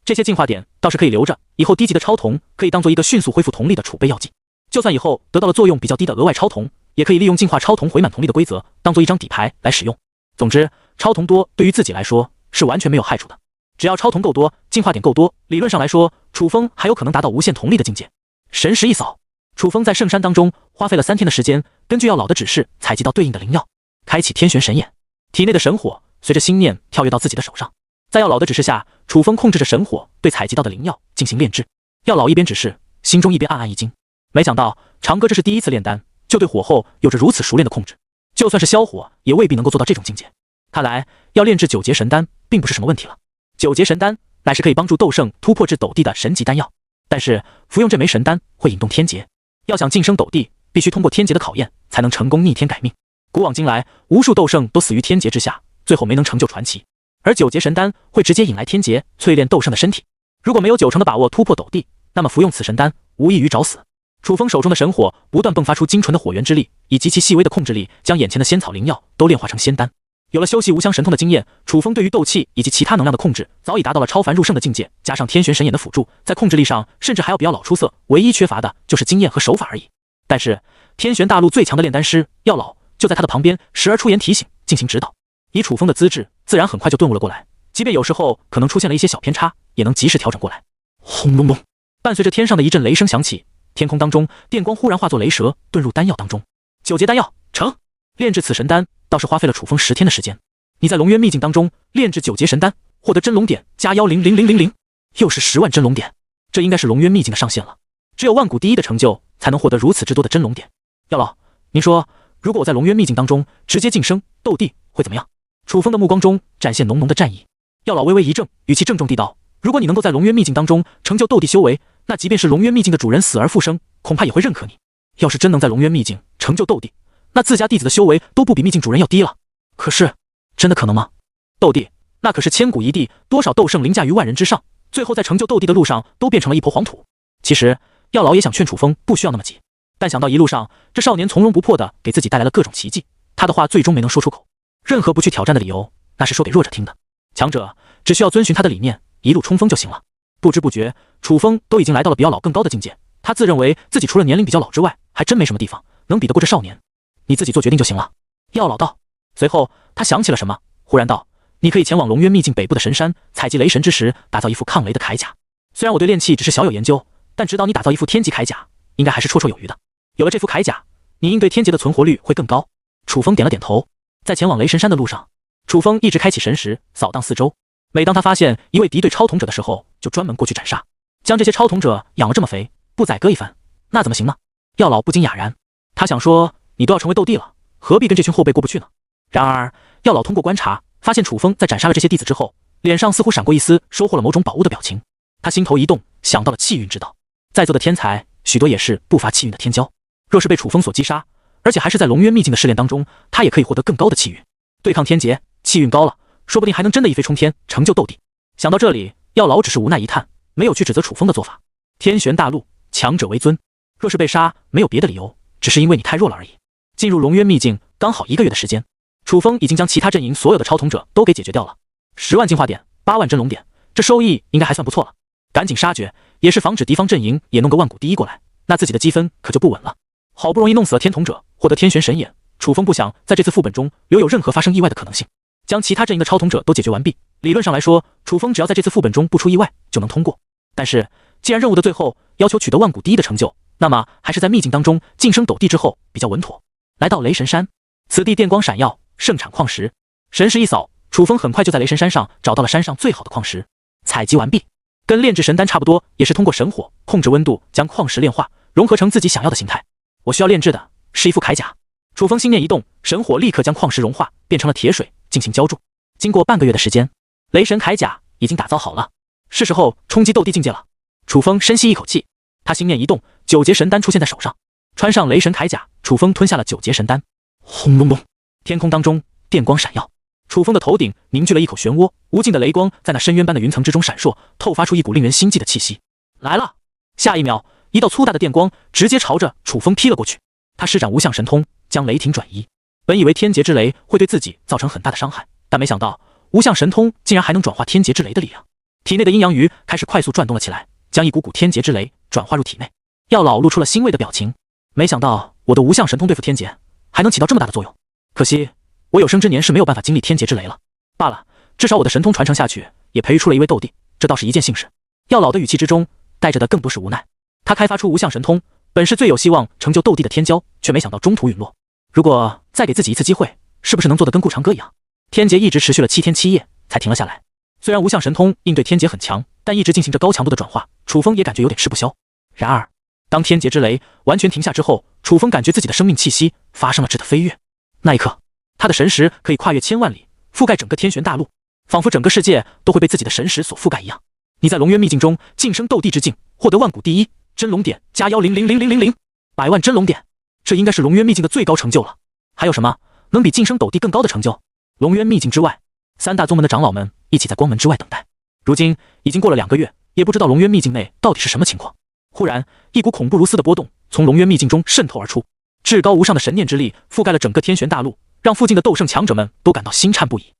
这些进化点倒是可以留着，以后低级的超瞳可以当做一个迅速恢复瞳力的储备药剂。就算以后得到了作用比较低的额外超瞳，也可以利用进化超瞳回满瞳力的规则，当做一张底牌来使用。总之，超瞳多对于自己来说是完全没有害处的。只要超瞳够多，进化点够多，理论上来说，楚风还有可能达到无限瞳力的境界。神识一扫，楚风在圣山当中花费了3天的时间，根据药老的指示采集到对应的灵药，开启天玄神眼。体内的神火随着心念跳跃到自己的手上，在药老的指示下，楚风控制着神火对采集到的灵药进行炼制。药老一边指示，心中一边暗暗一惊，没想到长歌这是第一次炼丹，就对火候有着如此熟练的控制，就算是消火也未必能够做到这种境界。看来要炼制9节神丹并不是什么问题了。9节神丹乃是可以帮助斗圣突破至斗帝的神级丹药，但是服用这枚神丹会引动天劫，要想晋升斗帝，必须通过天劫的考验，才能成功逆天改命。古往今来，无数斗圣都死于天劫之下，最后没能成就传奇。而9节神丹会直接引来天劫，淬炼斗圣的身体。如果没有90%的把握突破斗帝，那么服用此神丹无异于找死。楚风手中的神火不断迸发出精纯的火源之力，以极其细微的控制力，将眼前的仙草灵药都炼化成仙丹。有了修习无相神通的经验，楚风对于斗气以及其他能量的控制早已达到了超凡入圣的境界，加上天玄神眼的辅助，在控制力上甚至还要比药老出色，唯一缺乏的就是经验和手法而已。但是天玄大陆最强的炼丹师药老就在他的旁边，时而出言提醒，进行指导。以楚风的资质，自然很快就顿悟了过来，即便有时候可能出现了一些小偏差，也能及时调整过来。轰隆隆，伴随着天上的一阵雷声响起，天空当中电光忽然化作雷蛇，遁入丹药当中。9节丹药成。炼制此神丹倒是花费了楚风10天的时间。你在龙渊秘境当中炼制9节神丹，获得真龙点加1000000，又是10万真龙点，这应该是龙渊秘境的上限了。只有万古第一的成就才能获得如此之多的真龙点。药老，您说如果我在龙渊秘境当中直接晋升斗帝会怎么样？楚风的目光中展现浓浓的战意。药老微微一怔，语气郑重地道：如果你能够在龙渊秘境当中成就斗帝修为，那即便是龙渊秘境的主人死而复生，恐怕也会认可你。要是真能在龙渊秘境成就斗帝，那自家弟子的修为都不比秘境主人要低了。可是真的可能吗？斗帝那可是千古一帝，多少斗圣凌驾于万人之上，最后在成就斗帝的路上都变成了一抔黄土。其实药老也想劝楚风不需要那么急，但想到一路上这少年从容不迫的给自己带来了各种奇迹，他的话最终没能说出口。任何不去挑战的理由，那是说给弱者听的，强者只需要遵循他的理念，一路冲锋就行了。不知不觉楚风都已经来到了比药老更高的境界，他自认为自己除了年龄比较老之外，还真没什么地方能比得过这少年。你自己做决定就行了。药老道。随后他想起了什么，忽然道：你可以前往龙渊秘境北部的神山，采集雷神之石，打造一副抗雷的铠甲。虽然我对炼器只是小有研究，但指导你打造一副天级铠甲，应该还是绰绰有余的。有了这副铠甲，你应对天劫的存活率会更高。楚风点了点头。在前往雷神山的路上，楚风一直开启神识，扫荡四周。每当他发现一位敌对超统者的时候，就专门过去斩杀。将这些超统者养了这么肥，不宰割一番，那怎么行呢？药老不禁哑然，他想说，你都要成为斗帝了，何必跟这群后辈过不去呢？然而药老通过观察，发现楚风在斩杀了这些弟子之后，脸上似乎闪过一丝收获了某种宝物的表情。他心头一动，想到了气运之道。在座的天才许多也是不乏气运的天骄，若是被楚风所击杀，而且还是在龙渊秘境的试炼当中，他也可以获得更高的气运，对抗天劫，气运高了，说不定还能真的一飞冲天，成就斗帝。想到这里，药老只是无奈一叹，没有去指责楚风的做法。天玄大陆，强者为尊，若是被杀，没有别的理由，只是因为你太弱了而已。进入龙渊秘境刚好1个月的时间，楚风已经将其他阵营所有的超统者都给解决掉了。10万进化点，8万真龙点，这收益应该还算不错了。赶紧杀绝，也是防止敌方阵营也弄个万古第一过来，那自己的积分可就不稳了。好不容易弄死了天统者，获得天玄神眼，楚风不想在这次副本中留有任何发生意外的可能性。将其他阵营的超统者都解决完毕。理论上来说，楚风只要在这次副本中不出意外就能通过。但是既然任务的最后要求取得万古第一的成就，那么还是在秘境当中晋升斗帝之后比较稳妥。来到雷神山，此地电光闪耀，盛产矿石。神识一扫，楚风很快就在雷神山上找到了山上最好的矿石，采集完毕。跟炼制神丹差不多，也是通过神火控制温度，将矿石炼化，融合成自己想要的形态。我需要炼制的是一副铠甲。楚风心念一动，神火立刻将矿石融化，变成了铁水进行浇筑。经过半个月的时间，雷神铠甲已经打造好了，是时候冲击斗帝境界了。楚风深吸一口气，他心念一动，9节神丹出现在手上。穿上雷神铠甲，楚风吞下了9节神丹。轰隆隆，天空当中电光闪耀，楚风的头顶凝聚了一口漩涡，无尽的雷光在那深渊般的云层之中闪烁，透发出一股令人心悸的气息。来了！下一秒，一道粗大的电光直接朝着楚风劈了过去。他施展无相神通，将雷霆转移。本以为天劫之雷会对自己造成很大的伤害，但没想到无相神通竟然还能转化天劫之雷的力量。体内的阴阳鱼开始快速转动了起来，将一股股天劫之雷转化入体内。药老露出了欣慰的表情，没想到我的无相神通对付天劫还能起到这么大的作用。可惜我有生之年是没有办法经历天劫之雷了。罢了，至少我的神通传承下去，也培育出了一位斗帝，这倒是一件幸事。药老的语气之中带着的更多是无奈。他开发出无相神通，本是最有希望成就斗帝的天骄，却没想到中途陨落。如果再给自己一次机会，是不是能做得跟顾长歌一样？天劫一直持续了7天7夜才停了下来。虽然无相神通应对天劫很强，但一直进行着高强度的转化，楚风也感觉有点吃不消。然而当天劫之雷完全停下之后，楚风感觉自己的生命气息发生了质的飞跃。那一刻，他的神识可以跨越千万里，覆盖整个天玄大陆，仿佛整个世界都会被自己的神识所覆盖一样。你在龙渊秘境中晋升斗帝之境，获得万古第一真龙点加1000000，100万真龙点，这应该是龙渊秘境的最高成就了。还有什么能比晋升斗帝更高的成就？龙渊秘境之外，3大宗门的长老们一起在光门之外等待。如今已经过了2个月，也不知道龙渊秘境内到底是什么情况。忽然，一股恐怖如斯的波动从龙渊秘境中渗透而出，至高无上的神念之力覆盖了整个天玄大陆，让附近的斗圣强者们都感到心颤不已。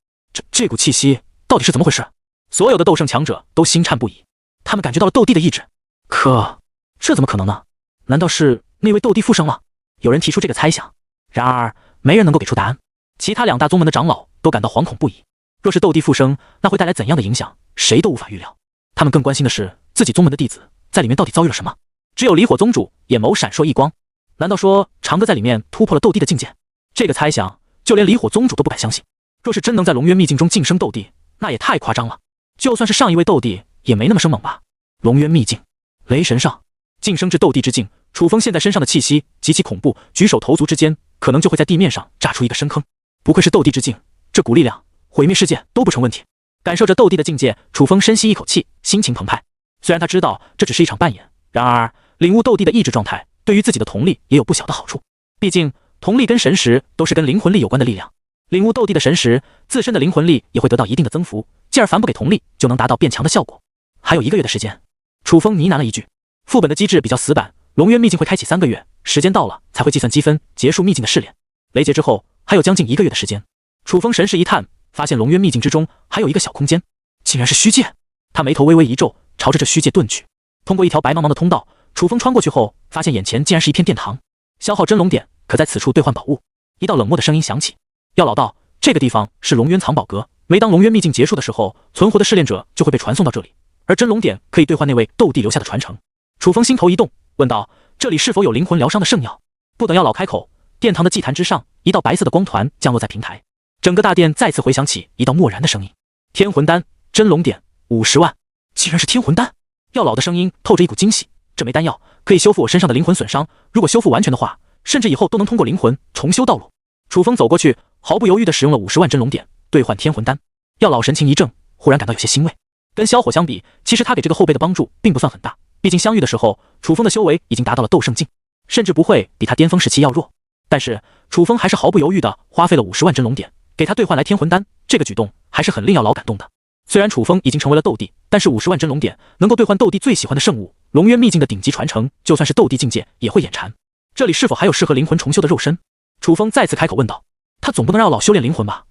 这股气息到底是怎么回事？所有的斗圣强者都心颤不已，他们感觉到了斗帝的意志。可这怎么可能呢？难道是那位斗帝复生了？有人提出这个猜想，然而没人能够给出答案。其他2大宗门的长老都感到惶恐不已。若是斗帝复生，那会带来怎样的影响，谁都无法预料。他们更关心的是自己宗门的弟子在里面到底遭遇了什么。只有离火宗主眼眸闪烁异光，难道说长歌在里面突破了斗帝的境界？这个猜想就连离火宗主都不敢相信。若是真能在龙渊秘境中晋升斗帝，那也太夸张了。就算是上一位斗帝也没那么生猛吧。龙渊秘境，雷神上晋升至斗帝之境，楚风现在身上的气息极其恐怖，举手投足之间可能就会在地面上炸出一个深坑。不愧是斗帝之境，这股力量毁灭世界都不成问题。感受着斗帝的境界，楚风深吸一口气，心情澎湃。虽然他知道这只是一场扮演，然而领悟斗帝的意志状态对于自己的同力也有不小的好处。毕竟同力跟神识都是跟灵魂力有关的力量，领悟斗帝的神识，自身的灵魂力也会得到一定的增幅，继而反哺给同力，就能达到变强的效果。还有1个月的时间，楚风呢喃了一句。副本的机制比较死板，龙渊秘境会开启3个月，时间到了才会计算积分，结束秘境的试炼。雷劫之后还有将近1个月的时间。楚风神识一探，发现龙渊秘境之中还有一个小空间，竟然是虚界。他眉头微微一皱，朝着这虚界遁去。通过一条白茫茫的通道，楚风穿过去后，发现眼前竟然是一片殿堂。消耗真龙点，可在此处兑换宝物。一道冷漠的声音响起：药老道，这个地方是龙渊藏宝阁，每当龙渊秘境结束的时候，存活的试炼者就会被传送到这里，而真龙点可以兑换那位斗帝留下的传承。楚风心头一动，问道：这里是否有灵魂疗伤的圣药？不等药老开口，殿堂的祭坛之上，一道白色的光团降落在平台，整个大殿再次回响起一道漠然的声音：天魂丹，真龙点50万。竟然是天魂丹！药老的声音透着一股惊喜，这枚丹药可以修复我身上的灵魂损伤，如果修复完全的话，甚至以后都能通过灵魂重修道路。楚风走过去，毫不犹豫地使用了50万真龙点兑换天魂丹。药老神情一怔，忽然感到有些欣慰。跟萧火相比，其实他给这个后辈的帮助并不算很大，毕竟相遇的时候，楚风的修为已经达到了斗圣境，甚至不会比他巅峰时期要弱。但是楚风还是毫不犹豫地花费了50万真龙点，给他兑换来天魂丹，这个举动还是很令药老感动的。虽然楚风已经成为了斗帝，但是50万真龙点能够兑换斗帝最喜欢的圣物，龙渊秘境的顶级传承，就算是斗帝境界也会眼馋。这里是否还有适合灵魂重修的肉身？楚风再次开口问道。他总不能让老修炼灵魂吧？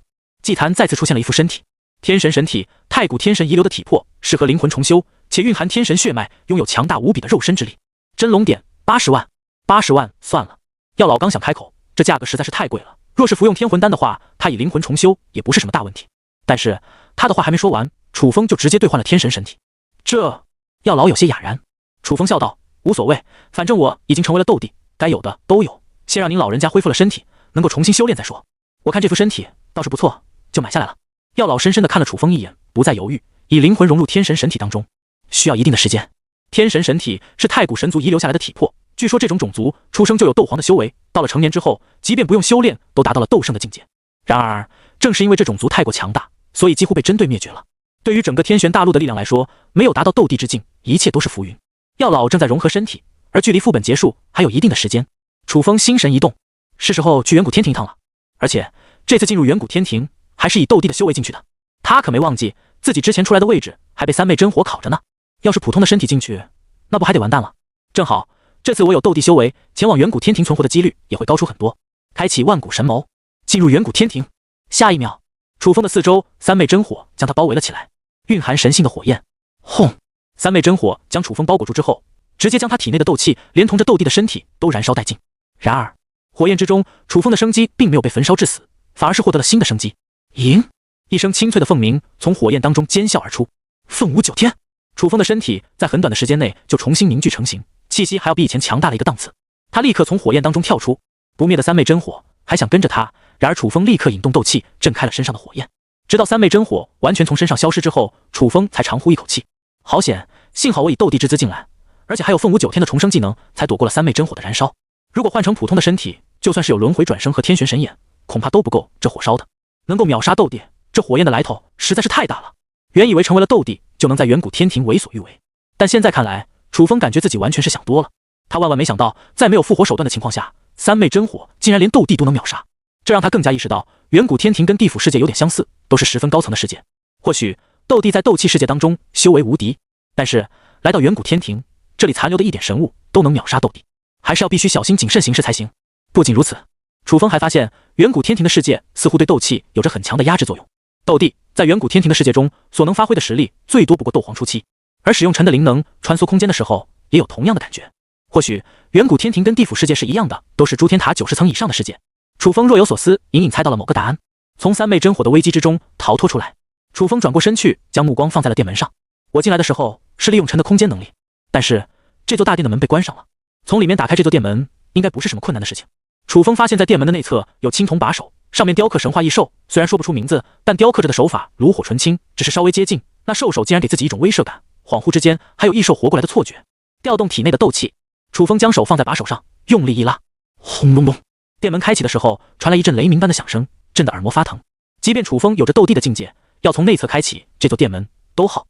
祭坛再次出现了一副身体，天神神体，太古天神遗留的体魄，适合灵魂重修，且蕴含天神血脉，拥有强大无比的肉身之力。真龙点80万，80万算了。药老刚想开口，这价格实在是太贵了，若是服用天魂丹的话，他以灵魂重修也不是什么大问题。但是他的话还没说完，楚风就直接兑换了天神神体。这药老有些哑然。楚风笑道：“无所谓，反正我已经成为了斗帝，该有的都有，先让您老人家恢复了身体，能够重新修炼再说。我看这副身体倒是不错，就买下来了。”药老深深地看了楚风一眼，不再犹豫，以灵魂融入天神神体当中，需要一定的时间。天神神体是太古神族遗留下来的体魄，据说这种种族出生就有斗皇的修为，到了成年之后，即便不用修炼，都达到了斗圣的境界。然而，正是因为这种族太过强大，所以几乎被针对灭绝了。对于整个天玄大陆的力量来说，没有达到斗帝之境，一切都是浮云。药老正在融合身体，而距离副本结束还有一定的时间。楚风心神一动，是时候去远古天庭一趟了。而且这次进入远古天庭，还是以斗帝的修为进去的。他可没忘记自己之前出来的位置还被三昧真火烤着呢。要是普通的身体进去，那不还得完蛋了？正好这次我有斗帝修为，前往远古天庭存活的几率也会高出很多。开启万古神谋，进入远古天庭。下一秒，楚风的四周三昧真火将他包围了起来，蕴含神性的火焰。轰！三昧真火将楚风包裹住之后，直接将他体内的斗气连同着斗帝的身体都燃烧殆尽。然而火焰之中，楚风的生机并没有被焚烧致死，反而是获得了新的生机。迎！一声清脆的凤鸣从火焰当中尖啸而出。凤舞九天！楚风的身体在很短的时间内就重新凝聚成型，气息还要比以前强大了一个档次。他立刻从火焰当中跳出，不灭的三昧真火还想跟着他，然而楚风立刻引动斗气震开了身上的火焰，直到三昧真火完全从身上消失之后，楚风才长呼一口气，好险，幸好我以斗帝之姿进来，而且还有凤舞九天的重生技能，才躲过了三昧真火的燃烧。如果换成普通的身体，就算是有轮回转生和天玄神眼，恐怕都不够这火烧的。能够秒杀斗帝，这火焰的来头实在是太大了。原以为成为了斗帝就能在远古天庭为所欲为，但现在看来，楚风感觉自己完全是想多了。他万万没想到，在没有复活手段的情况下，三昧真火竟然连斗帝都能秒杀，这让他更加意识到，远古天庭跟地府世界有点相似，都是十分高层的世界。或许斗帝在斗气世界当中修为无敌，但是来到远古天庭，这里残留的一点神物都能秒杀斗帝，还是要必须小心谨慎行事才行。不仅如此，楚风还发现远古天庭的世界似乎对斗气有着很强的压制作用。斗帝在远古天庭的世界中所能发挥的实力最多不过斗皇初期，而使用神的灵能穿梭空间的时候也有同样的感觉。或许远古天庭跟地府世界是一样的，都是诸天塔90层以上的世界。楚风若有所思，隐隐猜到了某个答案，从三昧真火的危机之中逃脱出来。楚风转过身去，将目光放在了殿门上。我进来的时候是利用神的空间能力，但是这座大殿的门被关上了，从里面打开这座殿门应该不是什么困难的事情。楚风发现在殿门的内侧有青铜把手，上面雕刻神话异兽，虽然说不出名字，但雕刻着的手法炉火纯青，只是稍微接近，那兽首竟然给自己一种威慑感，恍惚之间还有异兽活过来的错觉。调动体内的斗气，楚风将手放在把手上，用力一拉，轰隆隆，殿门开启的时候传来一阵雷鸣般的响声，震得耳膜发疼。即便楚风有着斗帝的境界，要从内侧开启这座殿门都耗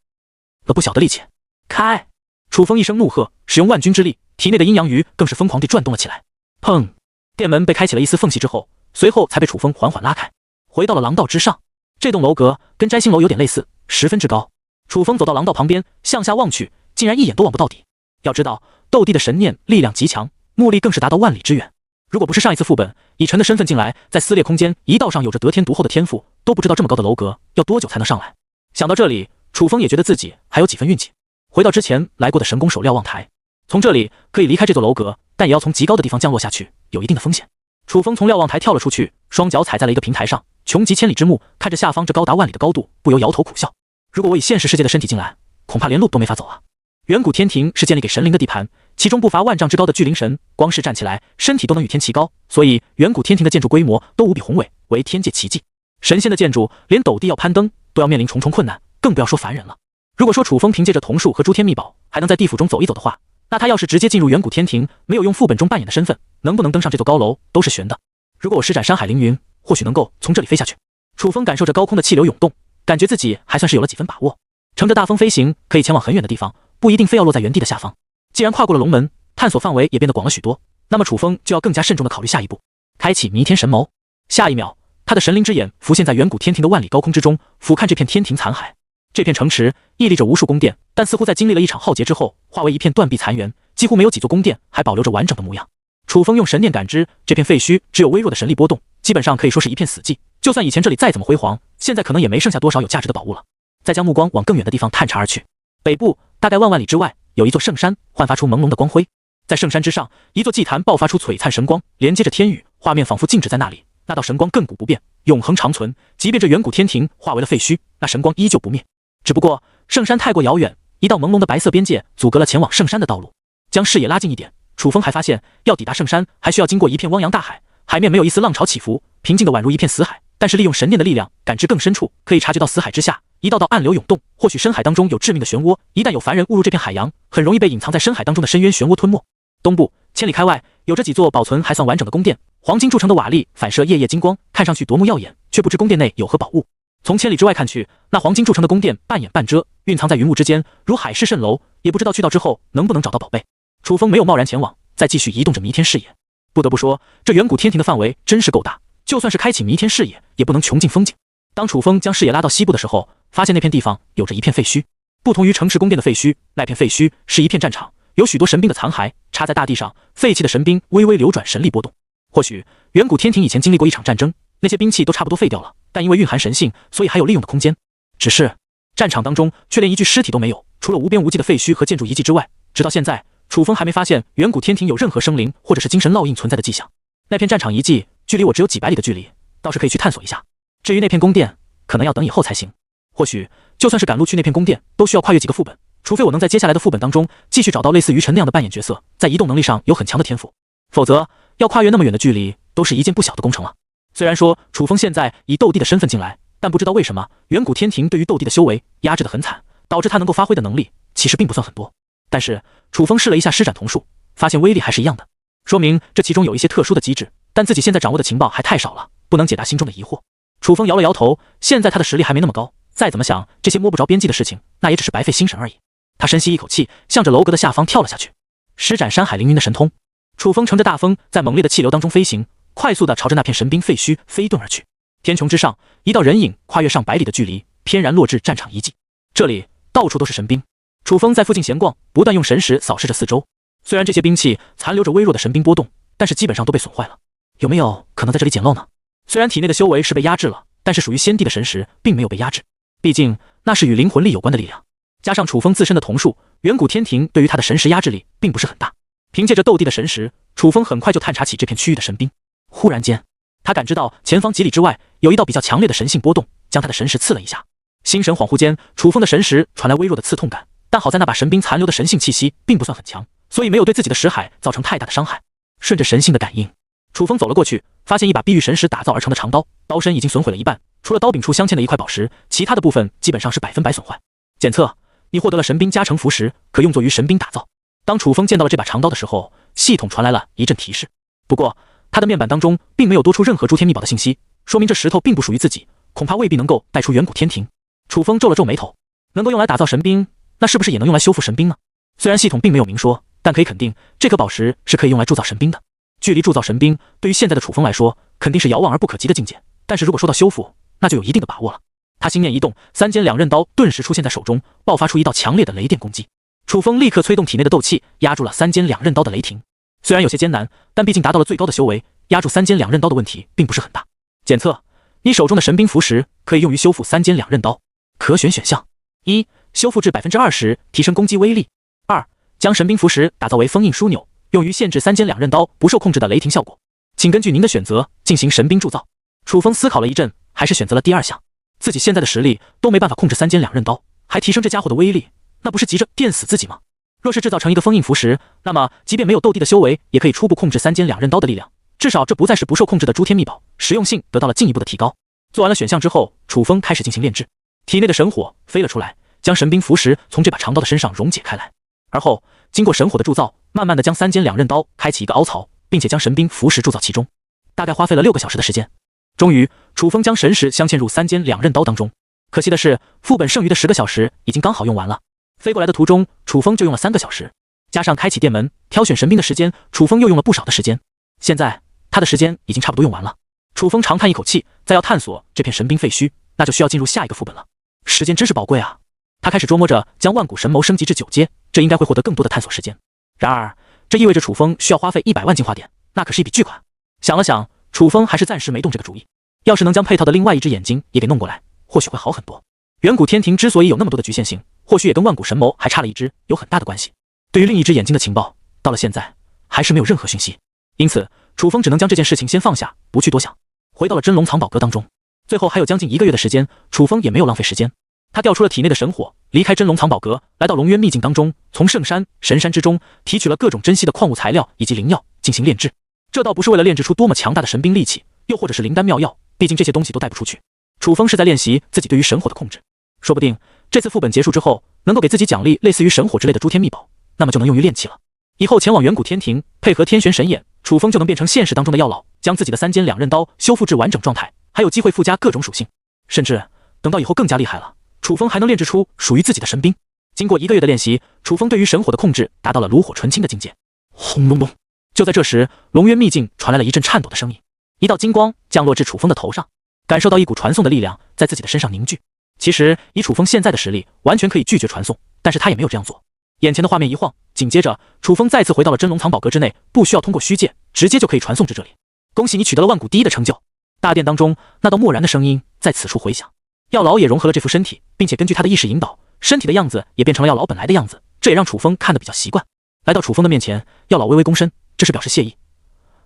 了不小的力气。开！楚风一声怒喝，使用万钧之力，体内的阴阳鱼更是疯狂地转动了起来。砰！殿门被开启了一丝缝隙之后，随后才被楚风缓缓拉开，回到了廊道之上。这栋楼阁跟摘星楼有点类似，十分之高。楚风走到廊道旁边，向下望去，竟然一眼都望不到底。要知道，斗帝的神念力量极强，目力更是达到万里之远。如果不是上一次副本以神的身份进来，在撕裂空间一道上有着得天独厚的天赋，都不知道这么高的楼阁要多久才能上来。想到这里，楚风也觉得自己还有几分运气。回到之前来过的神宫手瞭望台，从这里可以离开这座楼阁，但也要从极高的地方降落下去，有一定的风险。楚风从瞭望台跳了出去，双脚踩在了一个平台上，穷极千里之目看着下方这高达万里的高度，不由摇头苦笑。如果我以现实世界的身体进来，恐怕连路都没法走啊。远古天庭是建立给神灵的地盘，其中不乏万丈之高的巨灵神，光是站起来身体都能与天齐高，所以远古天庭的建筑规模都无比宏伟，为天界奇迹。神仙的建筑连斗帝要攀登都要面临重重困难，更不要说凡人了。如果说楚风凭借着桐树和诸天秘宝还能在地府中走一走的话，那他要是直接进入远古天庭，没有用副本中扮演的身份，能不能登上这座高楼都是悬的。如果我施展山海凌云，或许能够从这里飞下去。楚风感受着高空的气流涌动，感觉自己还算是有了几分把握。乘着大风飞行，可以前往很远的地方，不一定非要落在原地的下方。既然跨过了龙门，探索范围也变得广了许多，那么楚风就要更加慎重地考虑下一步，开启弥天神谋。下一秒，他的神灵之眼浮现在远古天庭的万里高空之中，俯瞰这片天庭残骸。这片城池屹立着无数宫殿，但似乎在经历了一场浩劫之后，化为一片断壁残垣，几乎没有几座宫殿还保留着完整的模样。楚风用神念感知，这片废墟只有微弱的神力波动，基本上可以说是一片死寂。就算以前这里再怎么辉煌，现在可能也没剩下多少有价值的宝物了。再将目光往更远的地方探查而去，北部大概万万里之外，有一座圣山，焕发出朦胧的光辉。在圣山之上，一座祭坛爆发出璀璨神光，连接着天宇，画面仿佛静止在那里，那道神光亘古不变，永恒长存。即便这远古天庭化为了废墟，那神光依旧不灭。只不过圣山太过遥远，一道朦胧的白色边界阻隔了前往圣山的道路。将视野拉近一点，楚风还发现，要抵达圣山，还需要经过一片汪洋大海，海面没有一丝浪潮起伏，平静的宛如一片死海。但是利用神念的力量，感知更深处，可以察觉到死海之下一道道暗流涌动。或许深海当中有致命的漩涡，一旦有凡人误入这片海洋，很容易被隐藏在深海当中的深渊漩涡吞没。东部千里开外，有着几座保存还算完整的宫殿，黄金铸成的瓦砾反射夜夜金光，看上去夺目耀眼，却不知宫殿内有何宝物。从千里之外看去，那黄金铸成的宫殿半掩半遮，蕴藏在云雾之间，如海市蜃楼，也不知道去到之后能不能找到宝贝。楚风没有贸然前往，再继续移动着弥天视野。不得不说，这远古天庭的范围真是够大，就算是开启弥天视野，也不能穷尽风景。当楚风将视野拉到西部的时候，发现那片地方有着一片废墟。不同于城池宫殿的废墟，那片废墟是一片战场，有许多神兵的残骸插在大地上，废弃的神兵微微流转，神力波动。或许远古天庭以前经历过一场战争，那些兵器都差不多废掉了，但因为蕴含神性，所以还有利用的空间。只是战场当中却连一具尸体都没有，除了无边无际的废墟和建筑遗迹之外，直到现在，楚风还没发现远古天庭有任何生灵或者是精神烙印存在的迹象。那片战场遗迹距离我只有几百里的距离，倒是可以去探索一下。至于那片宫殿，可能要等以后才行。或许就算是赶路去那片宫殿，都需要跨越几个副本，除非我能在接下来的副本当中继续找到类似于陈那样的扮演角色，在移动能力上有很强的天赋，否则要跨越那么远的距离都是一件不小的工程了。虽然说楚风现在以斗帝的身份进来，但不知道为什么远古天庭对于斗帝的修为压制得很惨，导致他能够发挥的能力其实并不算很多。但是楚风试了一下施展瞳术，发现威力还是一样的，说明这其中有一些特殊的机制，但自己现在掌握的情报还太少了，不能解答心中的疑惑。楚风摇了摇头，现在他的实力还没那么高，再怎么想这些摸不着边际的事情，那也只是白费心神而已。他深吸一口气，向着楼阁的下方跳了下去，施展山海凌云的神通。楚风乘着大风，在猛烈的气流当中飞行，快速地朝着那片神兵废墟飞遁而去。天穹之上，一道人影跨越上百里的距离，翩然落至战场遗迹。这里到处都是神兵。楚风在附近闲逛，不断用神识扫视着四周。虽然这些兵器残留着微弱的神兵波动，但是基本上都被损坏了。有没有可能在这里捡漏呢？虽然体内的修为是被压制了，但是属于先帝的神识并没有被压制，毕竟那是与灵魂力有关的力量。加上楚风自身的瞳术，远古天庭对于他的神识压制力并不是很大。凭借着斗帝的神识，楚风很快就探查起这片区域的神兵。忽然间，他感知到前方几里之外有一道比较强烈的神性波动，将他的神识刺了一下。心神恍惚间，楚风的神识传来微弱的刺痛感，但好在那把神兵残留的神性气息并不算很强，所以没有对自己的识海造成太大的伤害。顺着神性的感应，楚风走了过去，发现一把碧玉神石打造而成的长刀，刀身已经损毁了一半，除了刀柄处镶嵌的一块宝石，其他的部分基本上是100%损坏。检测，你获得了神兵加成符石，可用作于神兵打造。当楚风见到了这把长刀的时候，系统传来了一阵提示。不过他的面板当中并没有多出任何诸天秘宝的信息，说明这石头并不属于自己，恐怕未必能够带出远古天庭。楚风皱了皱眉头，能够用来打造神兵，那是不是也能用来修复神兵呢？虽然系统并没有明说，但可以肯定这颗宝石是可以用来铸造神兵的。距离铸造神兵对于现在的楚风来说肯定是遥望而不可及的境界，但是如果说到修复，那就有一定的把握了。他心念一动，三尖两刃刀顿时出现在手中，爆发出一道强烈的雷电攻击。楚风立刻催动体内的斗气，压住了三尖两刃刀的雷霆。虽然有些艰难，但毕竟达到了最高的修为，压住三尖两刃刀的问题并不是很大。检测，你手中的神兵符石可以用于修复三尖两刃刀。可选选项： 1. 修复至 20%， 提升攻击威力； 2. 将神兵符石打造为封印枢纽，用于限制三尖两刃刀不受控制的雷霆效果。请根据您的选择进行神兵铸造。楚风思考了一阵，还是选择了第二项。自己现在的实力都没办法控制三尖两刃刀，还提升这家伙的威力，那不是急着电死自己吗？若是制造成一个封印符石，那么即便没有斗帝的修为，也可以初步控制三尖两刃刀的力量，至少这不再是不受控制的诸天秘宝，实用性得到了进一步的提高。做完了选项之后，楚风开始进行炼制，体内的神火飞了出来，将神兵符石从这把长刀的身上溶解开来，而后经过神火的铸造，慢慢的将三尖两刃刀开启一个凹槽，并且将神兵符石铸造其中，大概花费了6个小时的时间。终于，楚风将神石镶嵌入三尖两刃刀当中。可惜的是，副本剩余的10个小时已经刚好用完了。飞过来的途中，楚风就用了3个小时，加上开启殿门、挑选神兵的时间，楚风又用了不少的时间。现在他的时间已经差不多用完了。楚风长叹一口气，再要探索这片神兵废墟，那就需要进入下一个副本了。时间真是宝贵啊！他开始琢磨着将万古神谋升级至9阶，这应该会获得更多的探索时间。然而，这意味着楚风需要花费100万进化点，那可是一笔巨款。想了想，楚风还是暂时没动这个主意。要是能将配套的另外一只眼睛也给弄过来，或许会好很多。远古天庭之所以有那么多的局限性，或许也跟万古神谋还差了一只有很大的关系。对于另一只眼睛的情报，到了现在还是没有任何讯息，因此楚风只能将这件事情先放下，不去多想。回到了真龙藏宝阁当中。最后还有将近1个月的时间，楚风也没有浪费时间。他调出了体内的神火，离开真龙藏宝阁，来到龙渊秘境当中，从圣山、神山之中提取了各种珍稀的矿物材料以及灵药进行炼制。这倒不是为了炼制出多么强大的神兵利器，又或者是灵丹妙药，毕竟这些东西都带不出去。楚风是在练习自己对于神火的控制，说不定这次副本结束之后，能够给自己奖励类似于神火之类的诸天秘宝，那么就能用于炼器了。以后前往远古天庭，配合天玄神眼，楚风就能变成现实当中的药老，将自己的3尖2刃刀修复至完整状态，还有机会附加各种属性，甚至等到以后更加厉害了，楚风还能炼制出属于自己的神兵。经过1个月的练习，楚风对于神火的控制达到了炉火纯青的境界。轰隆隆！就在这时，龙渊秘境传来了一阵颤抖的声音，一道金光降落至楚风的头上，感受到一股传送的力量在自己的身上凝聚。其实以楚风现在的实力，完全可以拒绝传送，但是他也没有这样做。眼前的画面一晃，紧接着楚风再次回到了真龙藏宝阁之内，不需要通过虚界，直接就可以传送至这里。恭喜你取得了万古第一的成就！大殿当中那道漠然的声音在此处回响。药老也融合了这副身体，并且根据他的意识引导，身体的样子也变成了药老本来的样子，这也让楚风看得比较习惯。来到楚风的面前，药老微微躬身，这是表示谢意，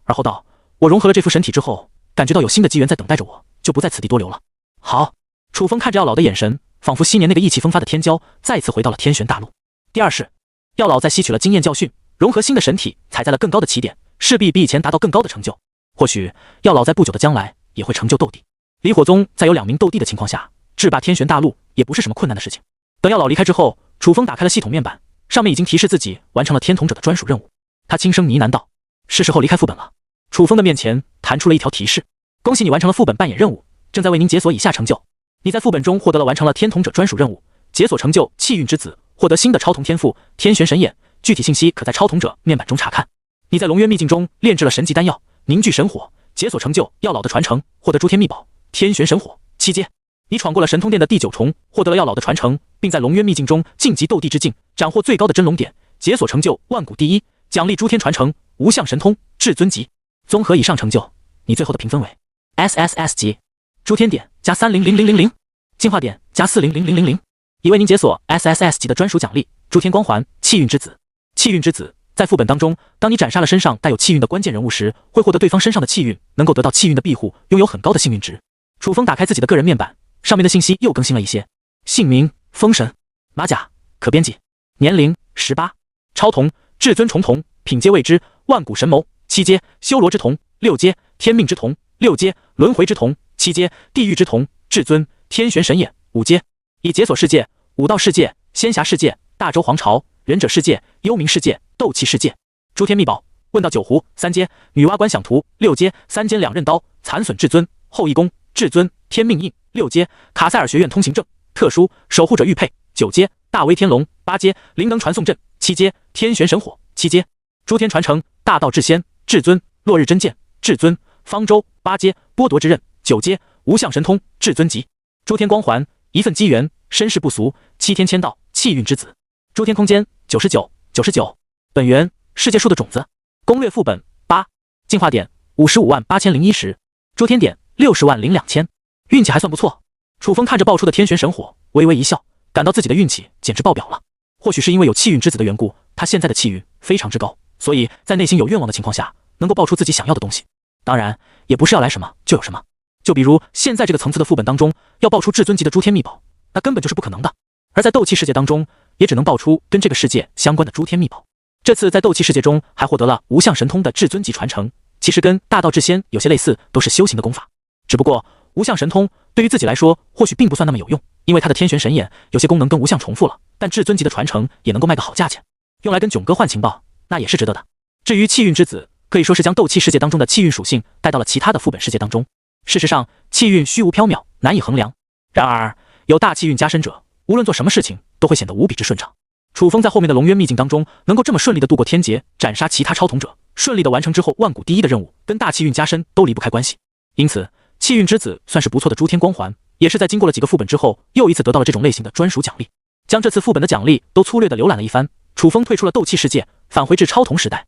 而后道：我融合了这副身体之后，感觉到有新的机缘在等待着我，就不在此地多留了。好。楚风看着药老的眼神，仿佛昔年那个意气风发的天骄再次回到了天玄大陆。第二是，药老在吸取了经验教训，融合新的神体，踩在了更高的起点，势必比以前达到更高的成就。或许药老在不久的将来也会成就斗帝。离火宗在有2名斗帝的情况下，制霸天玄大陆也不是什么困难的事情。等药老离开之后，楚风打开了系统面板，上面已经提示自己完成了天童者的专属任务。他轻声呢喃道：是时候离开副本了。楚风的面前弹出了一条提示：恭喜你完成了副本扮演任务，正在为您解锁以下成就。你在副本中获得了完成了天童者专属任务，解锁成就气运之子，获得新的超童天赋天玄神眼，具体信息可在超童者面板中查看。你在龙渊秘境中炼制了神级丹药，凝聚神火，解锁成就药老的传承，获得诸天秘宝天玄神火7阶。你闯过了神通殿的第9重，获得了药老的传承，并在龙渊秘境中晋级斗帝之境，斩获最高的真龙点，解锁成就万古第一，奖励诸天传承无相神通至尊级。综合以上成就，你最后的评分为 SSS 级，诸天点加300000，进化点加400000，已为您解锁 SSS 级的专属奖励诸天光环气运之子。气运之子在副本当中，当你斩杀了身上带有气运的关键人物时，会获得对方身上的气运，能够得到气运的庇护，拥有很高的幸运值。楚风打开自己的个人面板，上面的信息又更新了一些：姓名风神，马甲可编辑，年龄18，超童至尊重瞳，品阶未知，万古神谋7阶，修罗之瞳6阶，天命之瞳6阶，轮回之瞳7阶，地狱之瞳至尊天玄神眼5阶。已解锁世界：武道世界、仙侠世界、大周皇朝、忍者世界、幽冥世界、斗气世界。诸天秘宝：问道九壶3阶，女娲观想图6阶，3尖2刃刀残损至尊后羿弓至尊天命印6阶，卡塞尔学院通行证特殊守护者玉佩9阶，大威天龙8阶，灵能传送阵7阶，天玄神火7阶。诸天传承：大道至仙至尊，落日真剑至尊，方舟8阶，剥夺之刃9阶，无相神通至尊级。诸天光环：一份机缘，身世不俗，7天签到气运之子。诸天空间99，本源世界树的种子。攻略副本8，进化点558010，诸天点602000，运气还算不错。楚风看着爆出的天玄神火，微微一笑，感到自己的运气简直爆表了。或许是因为有气运之子的缘故，他现在的气运非常之高，所以在内心有愿望的情况下，能够爆出自己想要的东西。当然，也不是要来什么就有什么。就比如现在这个层次的副本当中，要爆出至尊级的诸天秘宝，那根本就是不可能的。而在斗气世界当中，也只能爆出跟这个世界相关的诸天秘宝。这次在斗气世界中还获得了无相神通的至尊级传承，其实跟大道至仙有些类似，都是修行的功法。只不过无相神通对于自己来说或许并不算那么有用，因为他的天玄神眼有些功能跟无相重复了，但至尊级的传承也能够卖个好价钱，用来跟囧哥换情报，那也是值得的。至于气运之子，可以说是将斗气世界当中的气运属性带到了其他的副本世界当中。事实上，气运虚无缥缈，难以衡量。然而，有大气运加身者，无论做什么事情都会显得无比之顺畅。楚风在后面的龙渊秘境当中，能够这么顺利的度过天劫，斩杀其他超童者，顺利的完成之后万古第一的任务，跟大气运加身都离不开关系。因此，气运之子算是不错的诸天光环，也是在经过了几个副本之后，又一次得到了这种类型的专属奖励。将这次副本的奖励都粗略的浏览了一番，楚风退出了斗气世界，返回至超童时代。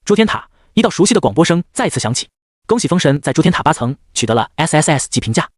诸天塔，一道熟悉的广播声再次响起。恭喜风神在诸天塔8层取得了 SSS 级评价。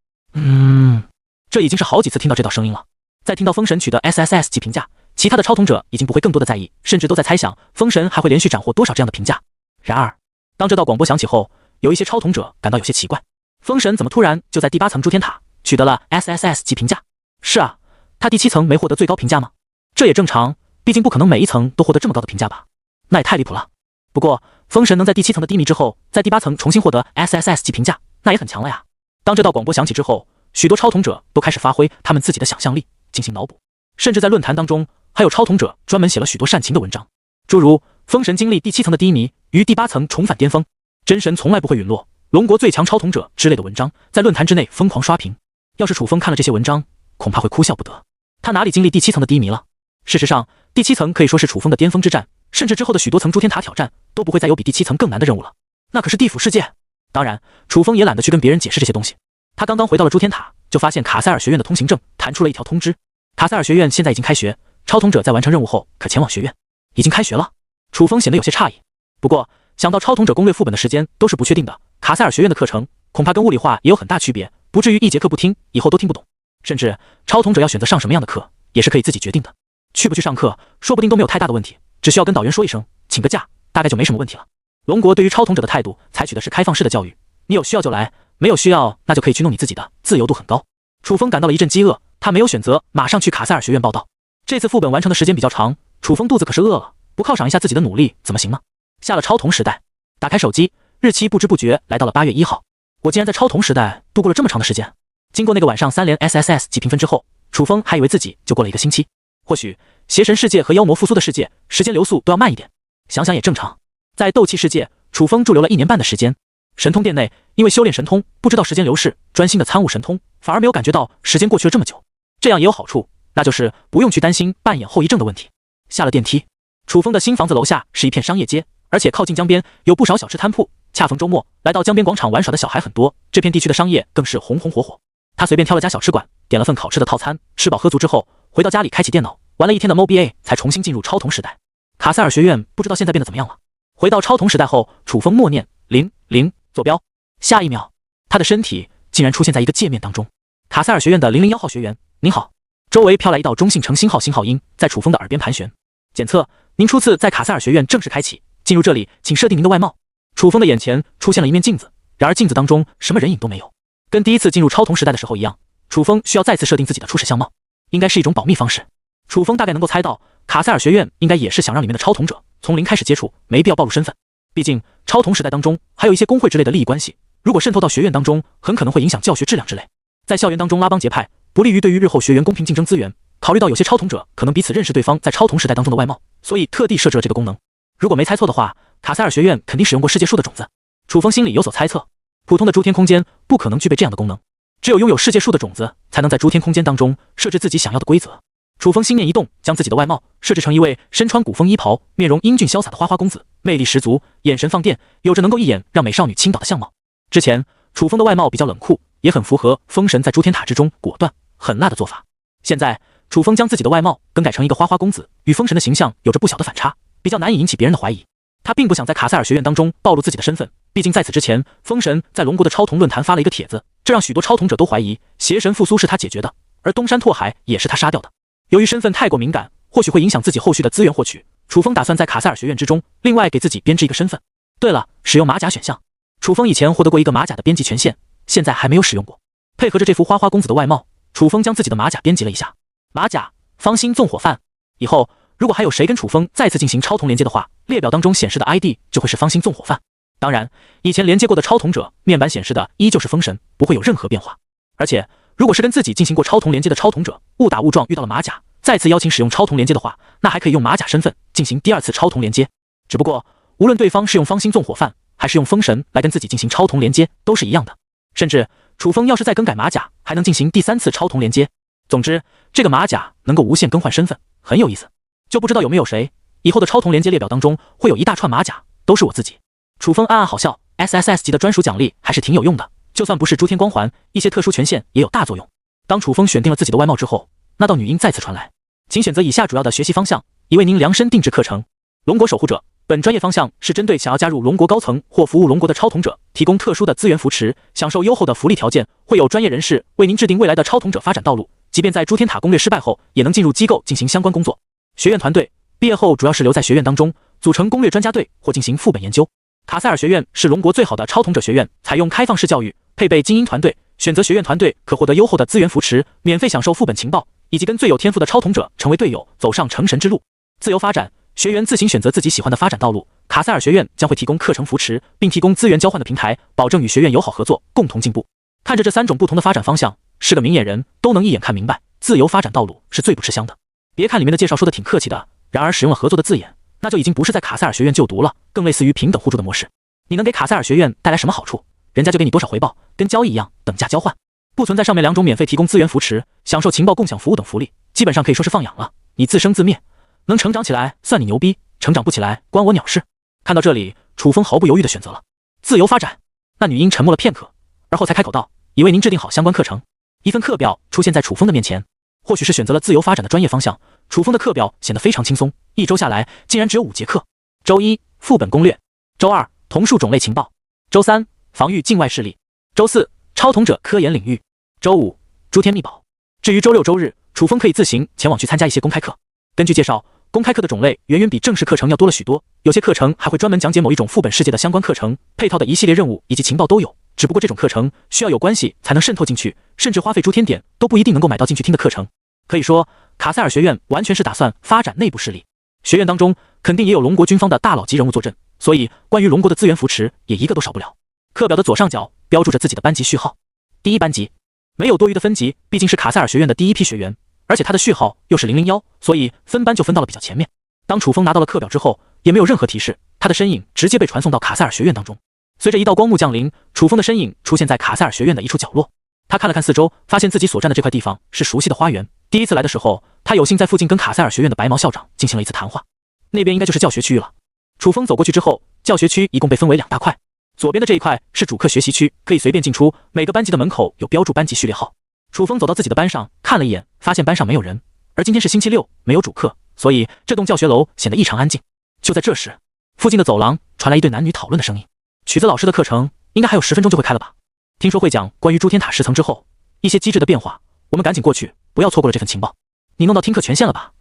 这已经是好几次听到这道声音了。在听到风神取得 SSS 级评价，其他的超童者已经不会更多的在意，甚至都在猜想风神还会连续斩获多少这样的评价。然而，当这道广播响起后，有一些超童者感到有些奇怪。风神怎么突然就在第8层诸天塔取得了 SSS 级评价？是啊，他第7层没获得最高评价吗？这也正常，毕竟不可能每一层都获得这么高的评价吧？那也太离谱了。不过风神能在第7层的低迷之后，在第8层重新获得 SSS 级评价，那也很强了呀。当这道广播响起之后，许多超统者都开始发挥他们自己的想象力进行脑补，甚至在论坛当中还有超统者专门写了许多煽情的文章，诸如风神经历第7层的低迷，于第8层重返巅峰，真神从来不会陨落，龙国最强超统者之类的文章在论坛之内疯狂刷屏。要是楚风看了这些文章，恐怕会哭笑不得。他哪里经历第7层的低迷了？事实上，第7层可以说是楚风的巅峰之战，甚至之后的许多层诸天塔挑战都不会再有比第7层更难的任务了。那可是地府世界。当然，楚风也懒得去跟别人解释这些东西。他刚刚回到了诸天塔，就发现卡塞尔学院的通行证弹出了一条通知：卡塞尔学院现在已经开学，超统者在完成任务后可前往学院。已经开学了？楚风显得有些诧异。不过想到超统者攻略副本的时间都是不确定的，卡塞尔学院的课程恐怕跟物理化也有很大区别，不至于一节课不听，以后都听不懂。甚至超统者要选择上什么样的课，也是可以自己决定的。去不去上课，说不定都没有太大的问题，只需要跟导员说一声，请个假，大概就没什么问题了。龙国对于超统者的态度采取的是开放式的教育，你有需要就来，没有需要那就可以去弄你自己的，自由度很高。楚风感到了一阵饥饿，他没有选择马上去卡塞尔学院报道。这次副本完成的时间比较长，楚风肚子可是饿了，不犒赏一下自己的努力怎么行呢？下了超童时代，打开手机，日期不知不觉来到了8月1号。我竟然在超童时代度过了这么长的时间。经过那个晚上3连 SSS 级评分之后，楚风还以为自己就过了一个星期。或许邪神世界和妖魔复苏的世界时间流速都要慢一点，想想也正常。在斗气世界，楚风驻留了1年半的时间。神通殿内，因为修炼神通，不知道时间流逝，专心的参悟神通，反而没有感觉到时间过去了这么久。这样也有好处，那就是不用去担心扮演后遗症的问题。下了电梯，楚风的新房子楼下是一片商业街，而且靠近江边，有不少小吃摊铺。恰逢周末，来到江边广场玩耍的小孩很多，这片地区的商业更是红红火火。他随便挑了家小吃馆，点了份烤吃的套餐，吃饱喝足之后，回到家里开启电脑，玩了一天的 MOBA， 才重新进入超童时代。卡塞尔学院不知道现在变得怎么样了。回到超童时代后，楚风默念00坐标，下一秒，他的身体竟然出现在一个界面当中。卡塞尔学院的001号学员，您好。周围飘来一道中性呈星号星号音，在楚风的耳边盘旋。检测，您初次在卡塞尔学院正式开启，进入这里，请设定您的外貌。楚风的眼前出现了一面镜子，然而镜子当中什么人影都没有。跟第一次进入超童时代的时候一样，楚风需要再次设定自己的初始相貌，应该是一种保密方式。楚风大概能够猜到，卡塞尔学院应该也是想让里面的超童者从零开始接触，没必要暴露身份。毕竟超童时代当中还有一些工会之类的利益关系，如果渗透到学院当中，很可能会影响教学质量之类。在校园当中拉帮结派，不利于对于日后学员公平竞争资源。考虑到有些超童者可能彼此认识对方在超童时代当中的外貌，所以特地设置了这个功能。如果没猜错的话，卡塞尔学院肯定使用过世界树的种子。楚风心里有所猜测，普通的诸天空间不可能具备这样的功能，只有拥有世界树的种子才能在诸天空间当中设置自己想要的规则。楚风心念一动，将自己的外貌设置成一位身穿古风衣袍、面容英俊潇洒的花花公子，魅力十足，眼神放电，有着能够一眼让美少女倾倒的相貌。之前楚风的外貌比较冷酷，也很符合风神在诸天塔之中果断狠辣的做法。现在楚风将自己的外貌更改成一个花花公子，与风神的形象有着不小的反差，比较难以引起别人的怀疑。他并不想在卡塞尔学院当中暴露自己的身份，毕竟在此之前，风神在龙国的超童论坛发了一个帖子，这让许多超童者都怀疑邪神复苏是他解决的，而东山拓海也是他杀掉的。由于身份太过敏感，或许会影响自己后续的资源获取，楚风打算在卡塞尔学院之中另外给自己编制一个身份。对了，使用马甲选项，楚风以前获得过一个马甲的编辑权限，现在还没有使用过。配合着这幅花花公子的外貌，楚风将自己的马甲编辑了一下。马甲方心纵火犯，以后如果还有谁跟楚风再次进行超童连接的话，列表当中显示的 ID 就会是方心纵火犯。当然，以前连接过的超童者面板显示的依旧是风神，不会有任何变化。而且如果是跟自己进行过超童连接的超童者误打误撞遇到了马甲，再次邀请使用超童连接的话，那还可以用马甲身份进行第二次超童连接。只不过无论对方是用方心纵火犯还是用风神来跟自己进行超童连接都是一样的，甚至楚风要是再更改马甲还能进行第三次超童连接。总之这个马甲能够无限更换身份，很有意思。就不知道有没有谁以后的超童连接列表当中会有一大串马甲都是我自己。楚风暗暗好笑， SSS 级的专属奖励还是挺有用的，就算不是诸天光环，一些特殊权限也有大作用。当楚风选定了自己的外貌之后，那道女音再次传来，请选择以下主要的学习方向，以为您量身定制课程。龙国守护者，本专业方向是针对想要加入龙国高层或服务龙国的超童者提供特殊的资源扶持，享受优厚的福利条件，会有专业人士为您制定未来的超童者发展道路，即便在诸天塔攻略失败后也能进入机构进行相关工作。学院团队毕业后主要是留在学院当中，组成攻略专家队或进行副本研究。卡塞尔学院是龙国最好的超童者学院，采用开放式教育，配备精英团队，选择学院团队可获得优厚的资源扶持，免费享受副本情报，以及跟最有天赋的超统者成为队友，走上成神之路。自由发展，学员自行选择自己喜欢的发展道路。卡塞尔学院将会提供课程扶持，并提供资源交换的平台，保证与学院友好合作，共同进步。看着这3种不同的发展方向，是个明眼人都能一眼看明白，自由发展道路是最不吃香的。别看里面的介绍说的挺客气的，然而使用了合作的字眼，那就已经不是在卡塞尔学院就读了，更类似于平等互助的模式。你能给卡塞尔学院带来什么好处，人家就给你多少回报，跟交易一样，等价交换，不存在上面2种免费提供资源扶持、享受情报共享服务等福利，基本上可以说是放养了。你自生自灭，能成长起来算你牛逼，成长不起来关我鸟事。看到这里，楚风毫不犹豫地选择了自由发展。那女婴沉默了片刻，而后才开口道：已为您制定好相关课程。一份课表出现在楚风的面前。或许是选择了自由发展的专业方向，楚风的课表显得非常轻松，一周下来竟然只有5节课。周1副本攻略，周2桐树种类情报，周3防御境外势力，周4超统者科研领域，周5诸天秘宝。至于周6周日，楚风可以自行前往去参加一些公开课。根据介绍，公开课的种类远远比正式课程要多了许多，有些课程还会专门讲解某一种副本世界的相关课程，配套的一系列任务以及情报都有。只不过这种课程需要有关系才能渗透进去，甚至花费诸天点都不一定能够买到进去听的课程。可以说，卡塞尔学院完全是打算发展内部势力。学院当中肯定也有龙国军方的大佬级人物坐镇，所以关于龙国的资源扶持也一个都少不了。课表的左上角标注着自己的班级序号，第1班级，没有多余的分级，毕竟是卡塞尔学院的第一批学员，而且他的序号又是001，所以分班就分到了比较前面。当楚风拿到了课表之后，也没有任何提示，他的身影直接被传送到卡塞尔学院当中。随着一道光幕降临，楚风的身影出现在卡塞尔学院的一处角落。他看了看四周，发现自己所站的这块地方是熟悉的花园。第一次来的时候，他有幸在附近跟卡塞尔学院的白毛校长进行了一次谈话。那边应该就是教学区域了。楚风走过去之后，教学区一共被分为2大块，左边的这一块是主课学习区，可以随便进出，每个班级的门口有标注班级序列号。楚风走到自己的班上看了一眼，发现班上没有人，而今天是星期6，没有主课，所以这栋教学楼显得异常安静。就在这时，附近的走廊传来一对男女讨论的声音。曲子老师的课程应该还有10分钟就会开了吧？听说会讲关于诸天塔10层之后一些机制的变化，我们赶紧过去，不要错过了这份情报。你弄到听课权限了吧？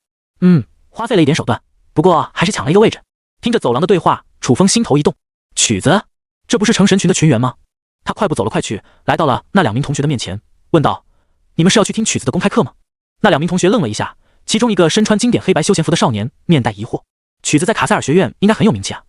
花费了一点手段，不过还是抢了一个位置。听着走廊的对话，楚风心头一动，曲子，这不是成神群的群员吗？他快步走了快去，来到了那2名同学的面前，问道：你们是要去听曲子的公开课吗？那2名同学愣了一下，其中一个身穿经典黑白休闲服的少年面带疑惑。曲子在卡塞尔学院应该很有名气啊，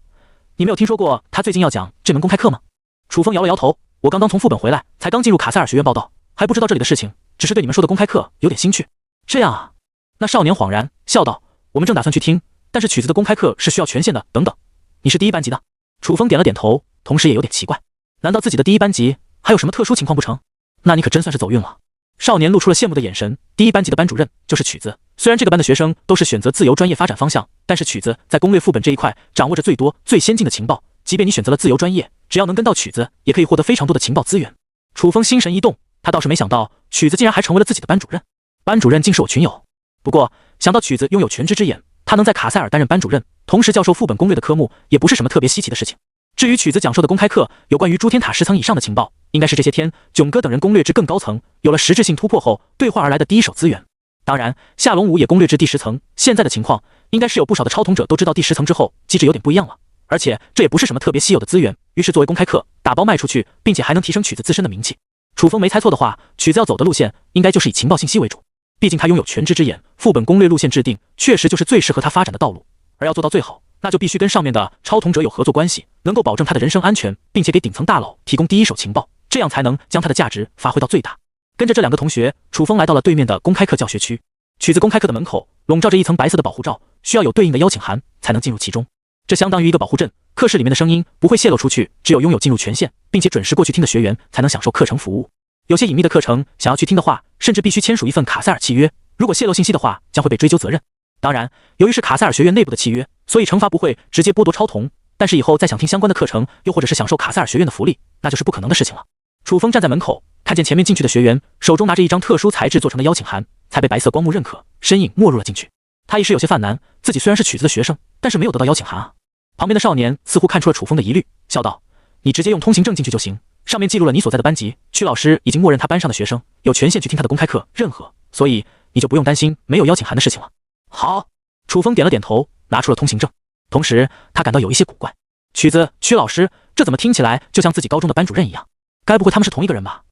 你没有听说过他最近要讲这门公开课吗？楚风摇了摇头，我刚从副本回来，才刚进入卡塞尔学院报道，还不知道这里的事情，只是对你们说的公开课有点兴趣。这样啊？那少年恍然笑道，我们正打算去听，但是曲子的公开课是需要权限的，等等。你是第1班级的？楚风点了点头，同时也有点奇怪，难道自己的第1班级还有什么特殊情况不成？那你可真算是走运了。少年露出了羡慕的眼神，第1班级的班主任就是曲子。虽然这个班的学生都是选择自由专业发展方向，但是曲子在攻略副本这一块掌握着最多最先进的情报，即便你选择了自由专业，只要能跟到曲子，也可以获得非常多的情报资源。楚风心神一动，他倒是没想到曲子竟然还成为了自己的班主任。班主任竟是我群友。不过想到曲子拥有全知之眼，他能在卡塞尔担任班主任，同时教授副本攻略的科目，也不是什么特别稀奇的事情。至于曲子讲授的公开课，有关于诸天塔10层以上的情报，应该是这些天囧哥等人攻略至更高层，有了实质性突破后兑换而来的第一手资源。当然，夏龙武也攻略至第10层，现在的情况应该是有不少的超统者都知道第10层之后机制有点不一样了，而且这也不是什么特别稀有的资源，于是作为公开课打包卖出去，并且还能提升曲子自身的名气。楚风没猜错的话，曲子要走的路线应该就是以情报信息为主，毕竟他拥有全知之眼，副本攻略路线制定确实就是最适合他发展的道路。而要做到最好，那就必须跟上面的超统者有合作关系，能够保证他的人身安全，并且给顶层大佬提供第一手情报，这样才能将他的价值发挥到最大。跟着这2个同学，楚风来到了对面的公开课教学区。曲子公开课的门口笼罩着一层白色的保护罩，需要有对应的邀请函才能进入其中，这相当于一个保护阵，课室里面的声音不会泄露出去，只有拥有进入权限并且准时过去听的学员才能享受课程服务。有些隐秘的课程想要去听的话，甚至必须签署一份卡塞尔契约，如果泄露信息的话，将会被追究责任。当然，由于是卡塞尔学院内部的契约，所以惩罚不会直接剥夺超童，但是以后再想听相关的课程，又或者是享受卡塞尔学院的福利，那就是不可能的事情了。楚风站在门口，看见前面进去的学员手中拿着一张特殊材质做成的邀请函，才被白色光幕认可，身影没入了进去。他一时有些犯难，自己虽然是曲子的学生，但是没有得到邀请函啊。旁边的少年似乎看出了楚风的疑虑，笑道：你直接用通行证进去就行，上面记录了你所在的班级，曲老师已经默认他班上的学生有权限去听他的公开课，任何，所以你就不用担心没有邀请函的事情了。好，楚风点了点头，拿出了通行证，同时他感到有一些古怪，曲老师，这怎么听起来就像自己高中的班主任一样？该不会他们是同一个人吧？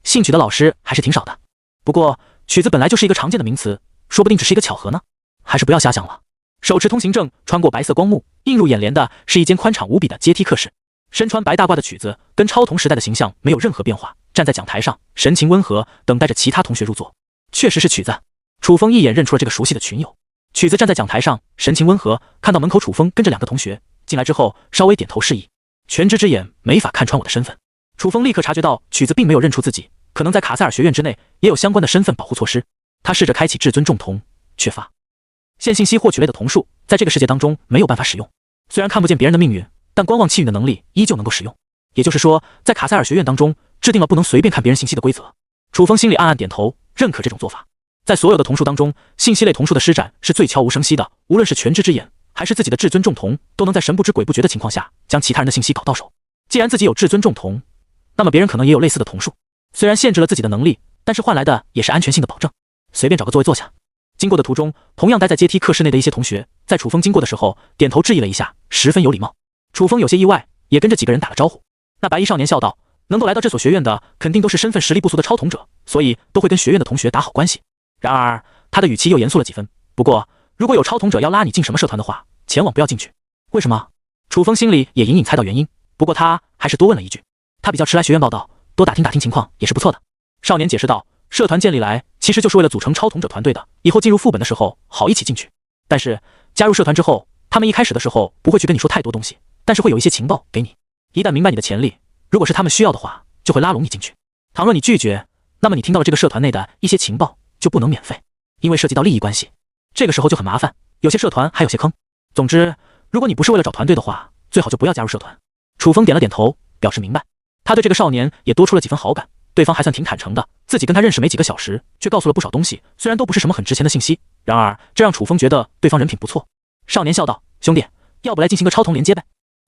姓曲的老师还是挺少的。不过曲子本来就是一个常见的名词，说不定只是一个巧合呢。还是不要瞎想了。手持通行证，穿过白色光幕，映入眼帘的是一间宽敞无比的阶梯课室。身穿白大褂的曲子跟超童时代的形象没有任何变化，站在讲台上，神情温和，等待着其他同学入座。确实是曲子。楚风一眼认出了这个熟悉的群友。曲子站在讲台上，神情温和，看到门口楚风跟着2个同学进来之后，稍微点头示意。全知之眼没法看穿我的身份。楚风立刻察觉到曲子并没有认出自己，可能在卡塞尔学院之内也有相关的身份保护措施。他试着开启至尊重童，却发现信息获取类的童术在这个世界当中没有办法使用。虽然看不见别人的命运，但观望气运的能力依旧能够使用。也就是说，在卡塞尔学院当中制定了不能随便看别人信息的规则。楚风心里暗暗点头，认可这种做法。在所有的童术当中，信息类童术的施展是最悄无声息的，无论是全知之眼还是自己的至尊重童，都能在神不知鬼不觉的情况下将其他人的信息搞到手。既然自己有至尊重童，那么别人可能也有类似的童术，虽然限制了自己的能力，但是换来的也是安全性的保证。随便找个座位坐下。经过的途中，同样待在阶梯课室内的一些同学，在楚风经过的时候，点头致意了一下，十分有礼貌。楚风有些意外，也跟着几个人打了招呼。那白衣少年笑道：“能够来到这所学院的，肯定都是身份实力不俗的超童者，所以都会跟学院的同学打好关系。”然而，他的语气又严肃了几分。不过，如果有超童者要拉你进什么社团的话，前往不要进去。为什么？楚风心里也隐隐猜到原因，不过他还是多问了一句。他比较迟来学院报道，多打听打听情况也是不错的。少年解释道：“社团建立来其实就是为了组成超童者团队的，以后进入副本的时候好一起进去。但是加入社团之后，他们一开始的时候不会去跟你说太多东西，但是会有一些情报给你。一旦明白你的潜力，如果是他们需要的话，就会拉拢你进去。倘若你拒绝，那么你听到了这个社团内的一些情报就不能免费，因为涉及到利益关系，这个时候就很麻烦。有些社团还有些坑。总之，如果你不是为了找团队的话，最好就不要加入社团。”楚风点了点头，表示明白。他对这个少年也多出了几分好感，对方还算挺坦诚的，自己跟他认识没几个小时，却告诉了不少东西，虽然都不是什么很值钱的信息，然而这让楚风觉得对方人品不错。少年笑道：“兄弟，要不来进行个超童连接呗？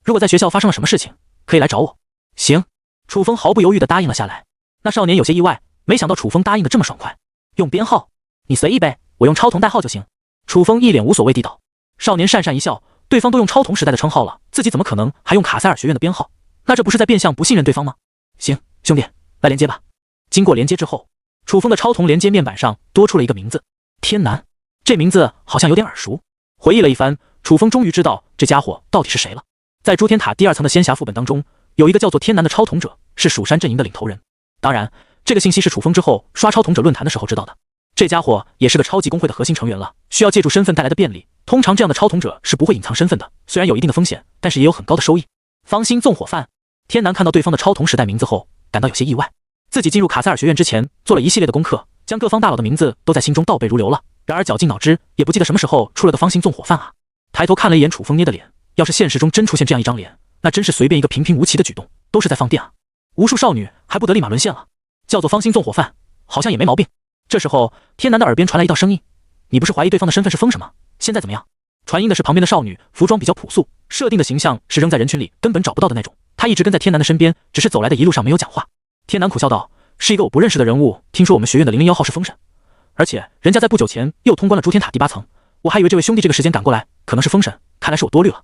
如果在学校发生了什么事情，可以来找我。”行。楚风毫不犹豫地答应了下来。那少年有些意外，没想到楚风答应的这么爽快。用编号？你随意呗，我用超童代号就行。楚风一脸无所谓地道。少年讪讪一笑，对方都用超童时代的称号了，自己怎么可能还用卡塞尔学院的编号？那这不是在变相不信任对方吗？行，兄弟，来连接吧。经过连接之后，楚风的超童连接面板上多出了一个名字，天南。这名字好像有点耳熟。回忆了一番，楚风终于知道这家伙到底是谁了。在诸天塔第2层的仙侠副本当中，有一个叫做天南的超童者，是蜀山阵营的领头人。当然，这个信息是楚风之后刷超童者论坛的时候知道的。这家伙也是个超级公会的核心成员了，需要借助身份带来的便利。通常这样的超童者是不会隐藏身份的，虽然有一定的风险，但是也有很高的收益。芳心纵火犯。天南看到对方的超童时代名字后，感到有些意外。自己进入卡塞尔学院之前，做了一系列的功课，将各方大佬的名字都在心中倒背如流了。然而绞尽脑汁，也不记得什么时候出了个芳心纵火犯啊！抬头看了一眼楚风捏的脸，要是现实中真出现这样一张脸，那真是随便一个平平无奇的举动，都是在放电啊！无数少女还不得立马沦陷了？叫做芳心纵火犯，好像也没毛病。这时候，天南的耳边传来一道声音：“你不是怀疑对方的身份是风神吗？现在怎么样？”传音的是旁边的少女，服装比较朴素，设定的形象是扔在人群里根本找不到的那种。她一直跟在天南的身边，只是走来的一路上没有讲话。天南苦笑道：“是一个我不认识的人物，听说我们学院的001号是风神，而且人家在不久前又通关了诸天塔第8层，我还以为这位兄弟这个时间赶过来可能是风神，看来是我多虑了。”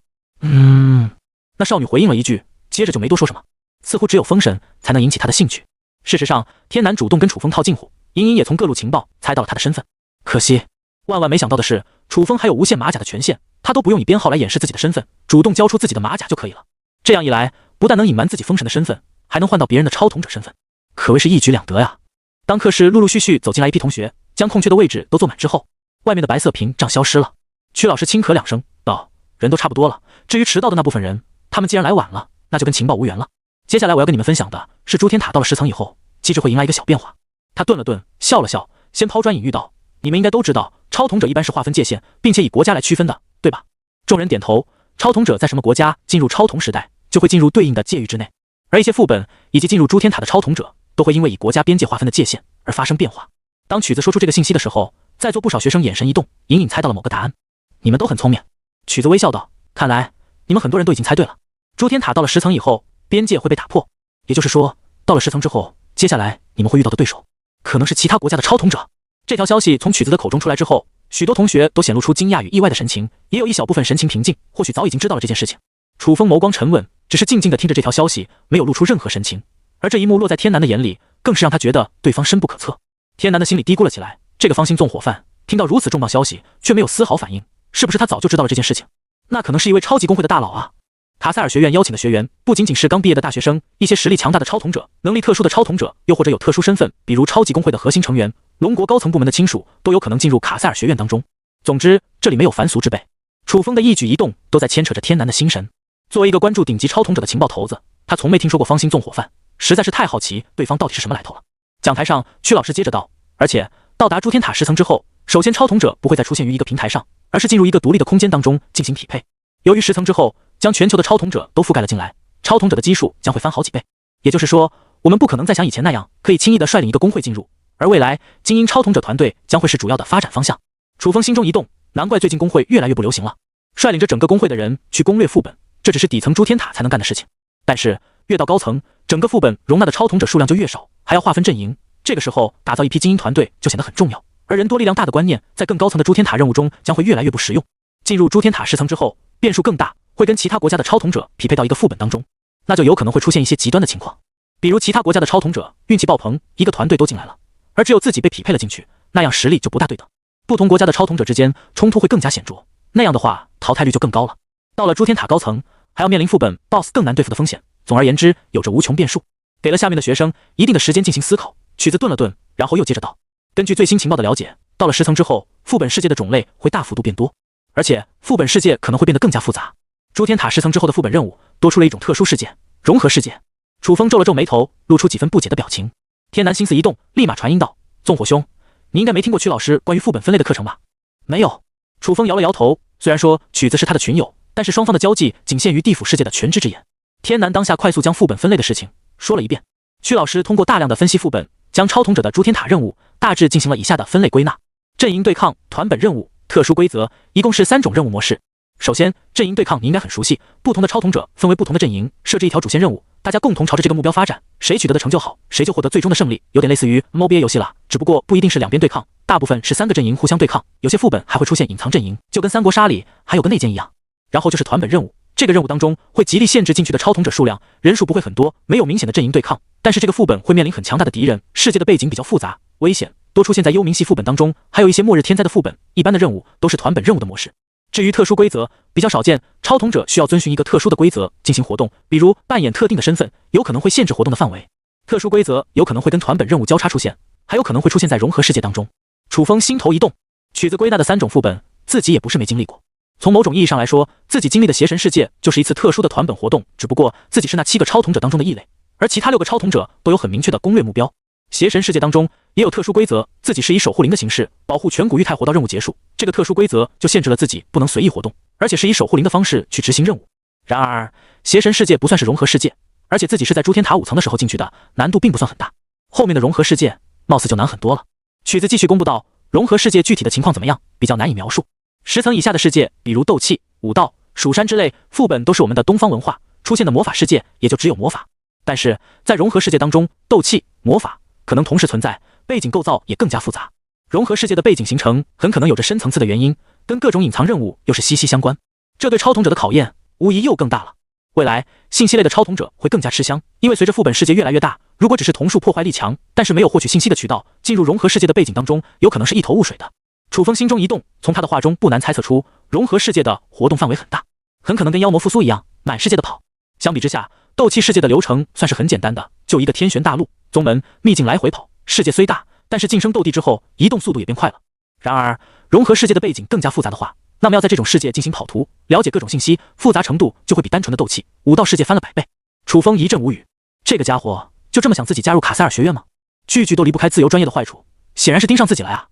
那少女回应了一句，接着就没多说什么。似乎只有风神才能引起他的兴趣。事实上，天南主动跟楚风套近乎，隐隐也从各路情报猜到了他的身份。可惜，万万没想到的是，楚风还有无限马甲的权限，他都不用以编号来掩饰自己的身份，主动交出自己的马甲就可以了。这样一来，不但能隐瞒自己风神的身份，还能换到别人的超童者身份，可谓是一举两得呀。当课室陆陆续续走进来一批同学，将空缺的位置都坐满之后，外面的白色屏障消失了。曲老师轻咳2声道：“人都差不多了，至于迟到的那部分人，他们既然来晚了，那就跟情报无缘了。接下来我要跟你们分享的是诸天塔到了10层以后，机制会迎来一个小变化。”他顿了顿，笑了笑，先抛砖引玉道：“你们应该都知道，超童者一般是划分界限，并且以国家来区分的，对吧？”众人点头。超童者在什么国家进入超童时代，就会进入对应的界域之内，而一些副本以及进入诸天塔的超童者，都会因为以国家边界划分的界限而发生变化。当曲子说出这个信息的时候，在座不少学生眼神一动，隐隐猜到了某个答案。你们都很聪明。曲子微笑道：“看来你们很多人都已经猜对了。诸天塔到了10层以后，边界会被打破，也就是说，到了10层之后，接下来你们会遇到的对手，可能是其他国家的超童者。”这条消息从曲子的口中出来之后，许多同学都显露出惊讶与意外的神情，也有一小部分神情平静，或许早已经知道了这件事情。楚风眸光沉稳，只是静静地听着这条消息，没有露出任何神情。而这一幕落在天南的眼里，更是让他觉得对方深不可测。天南的心里嘀咕了起来，这个方心纵火犯听到如此重磅消息，却没有丝毫反应，是不是他早就知道了这件事情？那可能是一位超级公会的大佬啊！卡塞尔学院邀请的学员不仅仅是刚毕业的大学生，一些实力强大的超统者、能力特殊的超统者，又或者有特殊身份，比如超级公会的核心成员、龙国高层部门的亲属，都有可能进入卡塞尔学院当中。总之，这里没有凡俗之辈。楚风的一举一动都在牵扯着天南的心神。作为一个关注顶级超统者的情报头子，他从没听说过方心纵火犯，实在是太好奇对方到底是什么来头了。讲台上，屈老师接着道：“而且到达诸天塔10层之后，首先超统者不会再出现于一个平台上，而是进入一个独立的空间当中进行匹配。由于10层之后，将全球的超统者都覆盖了进来，超统者的基数将会翻好几倍。也就是说，我们不可能再像以前那样可以轻易的率领一个工会进入，而未来精英超统者团队将会是主要的发展方向。”楚风心中一动，难怪最近工会越来越不流行了。率领着整个工会的人去攻略副本，这只是底层诸天塔才能干的事情。但是越到高层，整个副本容纳的超统者数量就越少，还要划分阵营。这个时候打造一批精英团队就显得很重要，而人多力量大的观念在更高层的诸天塔任务中将会越来越不实用。进入诸天塔10层之后，变数更大，会跟其他国家的超统者匹配到一个副本当中，那就有可能会出现一些极端的情况，比如其他国家的超统者运气爆棚，一个团队都进来了，而只有自己被匹配了进去，那样实力就不大对等。不同国家的超统者之间冲突会更加显著，那样的话淘汰率就更高了。到了诸天塔高层，还要面临副本 BOSS 更难对付的风险。总而言之，有着无穷变数，给了下面的学生一定的时间进行思考。曲子顿了顿，然后又接着道：“根据最新情报的了解，到了10层之后，副本世界的种类会大幅度变多，而且副本世界可能会变得更加复杂。诸天塔10层之后的副本任务多出了一种特殊事件——融合世界。”楚风皱了皱眉头，露出几分不解的表情。天南心思一动，立马传音道：“纵火兄，你应该没听过曲老师关于副本分类的课程吧？”“没有。”楚风摇了摇头，虽然说曲子是他的群友，但是双方的交际仅限于地府世界的全知之眼。天南当下快速将副本分类的事情说了一遍。曲老师通过大量的分析副本，将超统者的诸天塔任务大致进行了以下的分类归纳：阵营对抗、团本任务、特殊规则，一共是3种任务模式。首先，阵营对抗你应该很熟悉，不同的超统者分为不同的阵营，设置一条主线任务，大家共同朝着这个目标发展，谁取得的成就好，谁就获得最终的胜利，有点类似于 MOBA 游戏啦，只不过不一定是两边对抗，大部分是3个阵营互相对抗，有些副本还会出现隐藏阵营，就跟三国杀里还有个内奸一样。然后就是团本任务，这个任务当中会极力限制进去的超统者数量，人数不会很多，没有明显的阵营对抗，但是这个副本会面临很强大的敌人，世界的背景比较复杂，危险多出现在幽冥系副本当中，还有一些末日天灾的副本，一般的任务都是团本任务的模式。至于特殊规则，比较少见，超统者需要遵循一个特殊的规则进行活动，比如扮演特定的身份，有可能会限制活动的范围。特殊规则有可能会跟团本任务交叉出现，还有可能会出现在融合世界当中。楚风心头一动，曲子归纳的3种副本，自己也不是没经历过。从某种意义上来说，自己经历的邪神世界就是一次特殊的团本活动，只不过自己是那7个超统者当中的异类，而其他6个超统者都有很明确的攻略目标。邪神世界当中也有特殊规则，自己是以守护灵的形式保护全古玉泰活到任务结束，这个特殊规则就限制了自己不能随意活动，而且是以守护灵的方式去执行任务。然而邪神世界不算是融合世界，而且自己是在诸天塔5层的时候进去的，难度并不算很大，后面的融合世界貌似就难很多了。曲子继续公布道，融合世界具体的情况怎么样，比较难以描述。10层以下的世界，比如斗气、武道、蜀山之类，副本都是我们的东方文化，出现的魔法世界也就只有魔法。但是在融合世界当中，斗气、魔法可能同时存在，背景构造也更加复杂。融合世界的背景形成很可能有着深层次的原因，跟各种隐藏任务又是息息相关，这对超统者的考验无疑又更大了。未来信息类的超统者会更加吃香，因为随着副本世界越来越大，如果只是同数破坏力强，但是没有获取信息的渠道，进入融合世界的背景当中，有可能是一头雾水的。楚风心中一动，从他的话中不难猜测出，融合世界的活动范围很大，很可能跟妖魔复苏一样，满世界的跑。相比之下，斗气世界的流程算是很简单的，就一个天玄大陆，宗门秘境来回跑，世界虽大，但是晋升斗帝之后，移动速度也变快了。然而融合世界的背景更加复杂的话，那么要在这种世界进行跑图，了解各种信息，复杂程度就会比单纯的斗气、武道世界翻了100倍。楚风一阵无语，这个家伙就这么想自己加入卡塞尔学院吗？句句都离不开自由专业的坏处，显然是盯上自己来啊。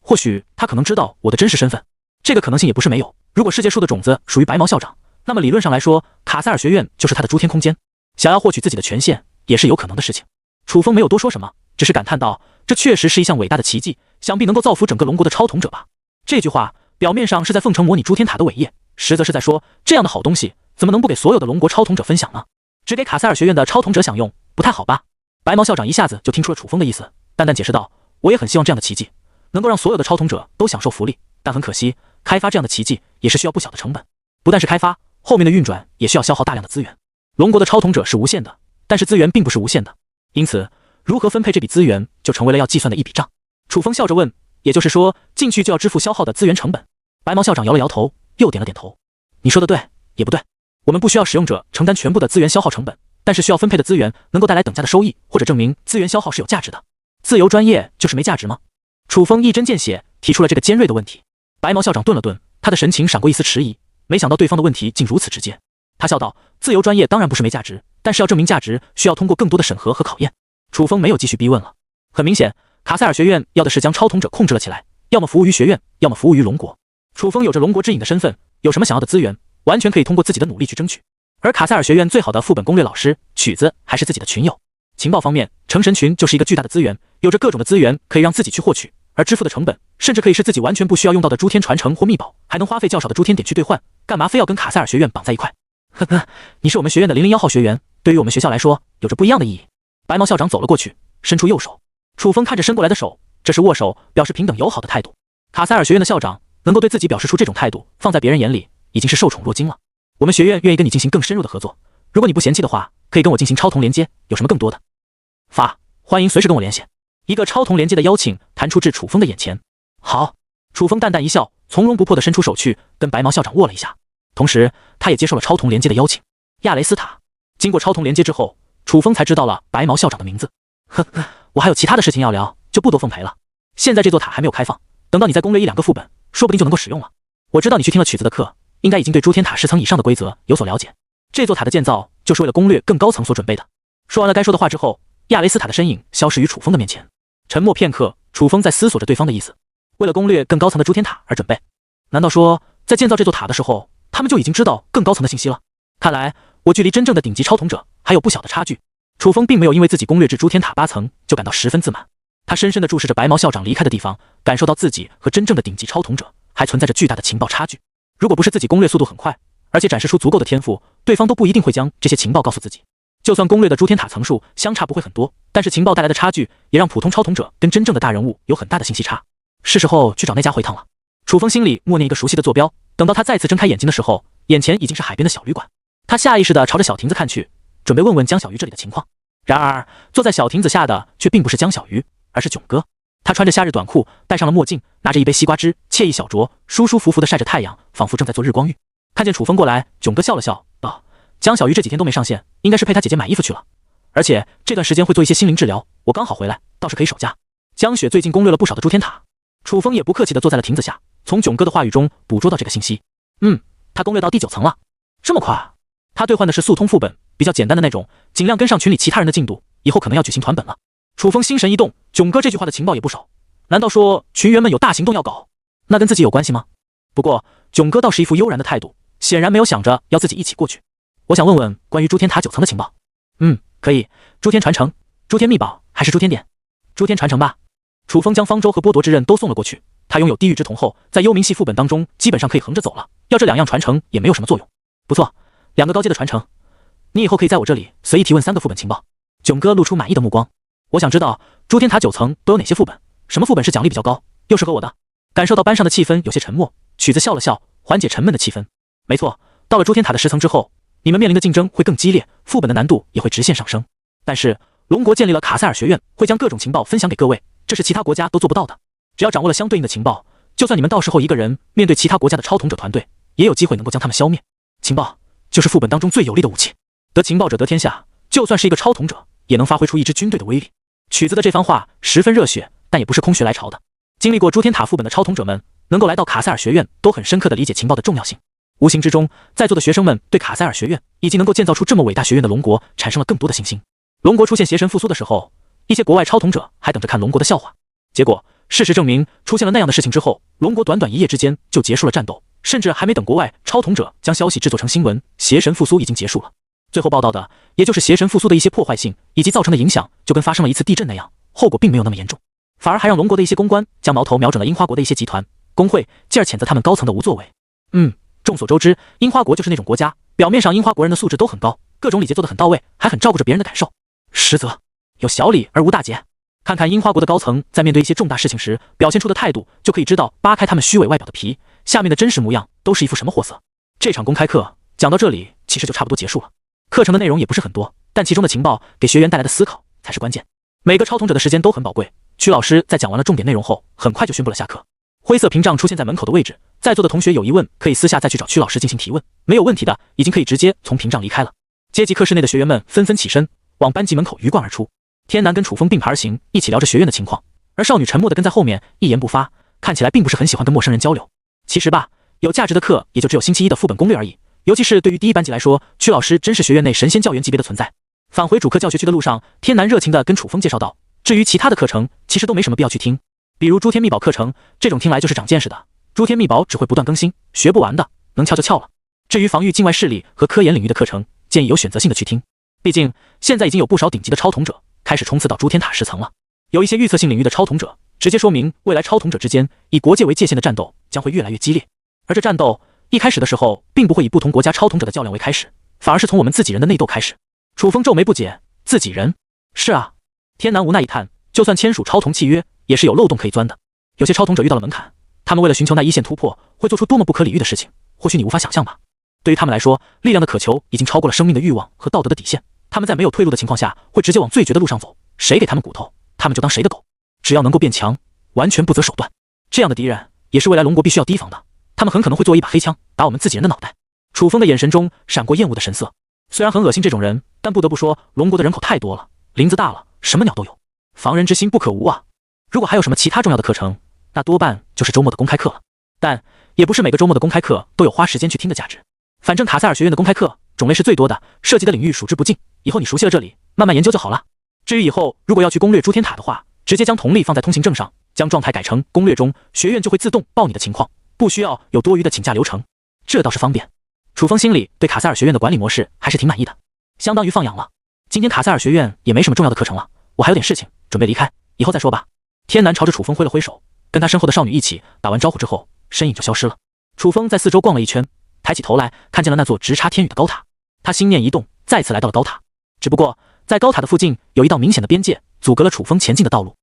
或许他可能知道我的真实身份，这个可能性也不是没有。如果世界树的种子属于白毛校长，那么理论上来说，卡塞尔学院就是他的诸天空间，想要获取自己的权限也是有可能的事情。楚风没有多说什么，只是感叹道，这确实是一项伟大的奇迹，想必能够造福整个龙国的超统者吧。这句话表面上是在奉承模拟诸天塔的伟业，实则是在说，这样的好东西怎么能不给所有的龙国超统者分享呢？只给卡塞尔学院的超统者享用，不太好吧？白毛校长一下子就听出了楚风的意思，淡淡解释道，我也很希望这样的奇迹能够让所有的超统者都享受福利，但很可惜，开发这样的奇迹也是需要不小的成本，不但是开发，后面的运转也需要消耗大量的资源。龙国的超统者是无限的，但是资源并不是无限的。因此，如何分配这笔资源就成为了要计算的一笔账。楚风笑着问：“也就是说，进去就要支付消耗的资源成本？”白毛校长摇了摇头，又点了点头：“你说的对，也不对。我们不需要使用者承担全部的资源消耗成本，但是需要分配的资源能够带来等价的收益，或者证明资源消耗是有价值的。自由专业就是没价值吗？”楚风一针见血提出了这个尖锐的问题。白毛校长顿了顿，他的神情闪过一丝迟疑，没想到对方的问题竟如此直接。他笑道：“自由专业当然不是没价值，但是要证明价值，需要通过更多的审核和考验。”楚风没有继续逼问了。很明显，卡塞尔学院要的是将超统者控制了起来，要么服务于学院，要么服务于龙国。楚风有着龙国之影的身份，有什么想要的资源，完全可以通过自己的努力去争取。而卡塞尔学院最好的副本攻略老师曲子还是自己的群友。情报方面，成神群就是一个巨大的资源，有着各种的资源可以让自己去获取，而支付的成本甚至可以是自己完全不需要用到的诸天传承或秘宝，还能花费较少的诸天点去兑换，干嘛非要跟卡塞尔学院绑在一块？呵呵，你是我们学院的001号学员，对于我们学校来说有着不一样的意义。白毛校长走了过去，伸出右手。楚风看着伸过来的手，这是握手，表示平等友好的态度。卡塞尔学院的校长能够对自己表示出这种态度，放在别人眼里已经是受宠若惊了。我们学院愿意跟你进行更深入的合作，如果你不嫌弃的话，可以跟我进行超同连接，有什么更多的？欢迎随时跟我联系。一个超同连接的邀请弹出至楚风的眼前。好，楚风淡淡一笑，从容不迫地伸出手去跟白毛校长握了一下，同时他也接受了超同连接的邀请。亚雷斯塔。经过超同连接之后，楚风才知道了白毛校长的名字。呵呵，我还有其他的事情要聊，就不多奉陪了。现在这座塔还没有开放，等到你再攻略1-2个副本，说不定就能够使用了。我知道你去听了曲子的课，应该已经对诸天塔10层以上的规则有所了解。这座塔的建造就是为了攻略更高层所准备的。说完了该说的话之后，亚雷斯塔的身影消失于楚风的面前。沉默片刻，楚风在思索着对方的意思。为了攻略更高层的诸天塔而准备，难道说在建造这座塔的时候，他们就已经知道更高层的信息了？看来我距离真正的顶级超统者还有不小的差距。楚风并没有因为自己攻略至诸天塔8层就感到十分自满，他深深地注视着白毛校长离开的地方，感受到自己和真正的顶级超统者还存在着巨大的情报差距。如果不是自己攻略速度很快，而且展示出足够的天赋，对方都不一定会将这些情报告诉自己。就算攻略的诸天塔层数相差不会很多，但是情报带来的差距也让普通超统者跟真正的大人物有很大的信息差。是时候去找那家回趟了。楚风心里默念一个熟悉的坐标，等到他再次睁开眼睛的时候，眼前已经是海边的小旅馆。他下意识地朝着小亭子看去，准备问问江小鱼这里的情况。然而坐在小亭子下的却并不是江小鱼，而是囧哥。他穿着夏日短裤，戴上了墨镜，拿着一杯西瓜汁，惬意小酌，舒舒服服地晒着太阳，仿佛正在做日光浴。看见楚风过来，囧哥笑了笑，道：“江小鱼这几天都没上线，应该是陪他姐姐买衣服去了。而且这段时间会做一些心灵治疗，我刚好回来，倒是可以守家。”江雪最近攻略了不少的诸天塔。楚风也不客气地坐在了亭子下，从囧哥的话语中捕捉到这个信息。他攻略到第9层了，这么快？他兑换的是速通副本，比较简单的那种，尽量跟上群里其他人的进度，以后可能要举行团本了。楚风心神一动，囧哥这句话的情报也不少，难道说群员们有大行动要搞？那跟自己有关系吗？不过囧哥倒是一副悠然的态度，显然没有想着要自己一起过去。我想问问关于诸天塔9层的情报。可以，诸天传承、诸天秘宝还是诸天点？诸天传承吧。楚风将方舟和剥夺之刃都送了过去，他拥有地狱之瞳后，在幽冥系副本当中基本上可以横着走了，要这2样传承也没有什么作用。不错，2个高阶的传承，你以后可以在我这里随意提问3个副本情报。囧哥露出满意的目光。我想知道诸天塔9层都有哪些副本，什么副本是奖励比较高，又适合我的。感受到班上的气氛有些沉默，曲子笑了笑，缓解沉闷的气氛。没错，到了诸天塔的10层之后，你们面临的竞争会更激烈，副本的难度也会直线上升。但是龙国建立了卡塞尔学院，会将各种情报分享给各位，这是其他国家都做不到的。只要掌握了相对应的情报，就算你们到时候一个人面对其他国家的超统者团队，也有机会能够将他们消灭。情报就是副本当中最有力的武器，得情报者得天下，就算是一个超统者也能发挥出一支军队的威力。曲子的这番话十分热血，但也不是空穴来潮的。经历过诸天塔副本的超统者们能够来到卡塞尔学院，都很深刻地理解情报的重要性。无形之中，在座的学生们对卡塞尔学院以及能够建造出这么伟大学院的龙国产生了更多的信心。龙国出现邪神复苏的时候，一些国外超统者还等着看龙国的笑话。结果事实证明，出现了那样的事情之后，龙国短短1夜之间就结束了战斗，甚至还没等国外超统者将消息制作成新闻，邪神复苏已经结束了。最后报道的也就是邪神复苏的一些破坏性以及造成的影响，就跟发生了一次地震那样，后果并没有那么严重，反而还让龙国的一些公关将矛头瞄准了樱花国的一些集团工会，进而谴责他们高层的无作为。众所周知，樱花国就是那种国家，表面上樱花国人的素质都很高，各种礼节做得很到位，还很照顾着别人的感受，实则有小礼而无大节。看看樱花国的高层在面对一些重大事情时表现出的态度，就可以知道扒开他们虚伪外表的皮，下面的真实模样都是一副什么货色。这场公开课讲到这里其实就差不多结束了。课程的内容也不是很多，但其中的情报给学员带来的思考才是关键。每个超同者的时间都很宝贵。曲老师在讲完了重点内容后，很快就宣布了下课。灰色屏障出现在门口的位置，在座的同学有疑问可以私下再去找曲老师进行提问，没有问题的已经可以直接从屏障离开了。阶级课室内的学员们纷纷起身，往班级门口鱼贯而出。天南跟楚风并排而行，一起聊着学院的情况，而少女沉默地跟在后面，一言不发，看起来并不是很喜欢跟陌生人交流。其实吧，有价值的课也就只有星期一的副本攻略而已，尤其是对于第一班级来说，曲老师真是学院内神仙教员级别的存在。返回主课教学区的路上，天南热情地跟楚风介绍道，至于其他的课程，其实都没什么必要去听，比如诸天秘宝课程，这种听来就是长见识的，诸天秘宝只会不断更新，学不完的，能翘就翘了。至于防御境外势力和科研领域的课程，建议有选择性的去听，毕竟现在已经有不少顶级的超统者开始冲刺到诸天塔10层了，有一些预测性领域的超统者直接说明，未来超统者之间以国界为界限的战斗将会越来越激烈，而这战斗一开始的时候，并不会以不同国家超统者的较量为开始，反而是从我们自己人的内斗开始。楚风皱眉不解，自己人？是啊。天南无奈一叹，就算签署超同契约，也是有漏洞可以钻的。有些超同者遇到了门槛，他们为了寻求那一线突破，会做出多么不可理喻的事情，或许你无法想象吧。对于他们来说，力量的渴求已经超过了生命的欲望和道德的底线，他们在没有退路的情况下，会直接往最绝的路上走，谁给他们骨头，他们就当谁的狗。只要能够变强，完全不择手段，这样的敌人也是未来龙国必须要提防的，他们很可能会做一把黑枪，打我们自己人的脑袋。楚风的眼神中闪过厌恶的神色，虽然很恶心这种人，但不得不说，龙国的人口太多了，林子大了，什么鸟都有，防人之心不可无啊。如果还有什么其他重要的课程，那多半就是周末的公开课了，但也不是每个周末的公开课都有花时间去听的价值。反正卡塞尔学院的公开课种类是最多的，涉及的领域数之不尽，以后你熟悉了这里，慢慢研究就好了。至于以后如果要去攻略诸天塔的话，直接将同力放在通行证上，将状态改成攻略中，学院就会自动报你的情况，不需要有多余的请假流程，这倒是方便。楚风心里对卡塞尔学院的管理模式还是挺满意的，相当于放养了。今天卡塞尔学院也没什么重要的课程了，我还有点事情，准备离开，以后再说吧。天南朝着楚风挥了挥手，跟他身后的少女一起打完招呼之后，身影就消失了。楚风在四周逛了一圈，抬起头来看见了那座直插天宇的高塔，他心念一动，再次来到了高塔。只不过在高塔的附近有一道明显的边界，阻隔了楚风前进的道路。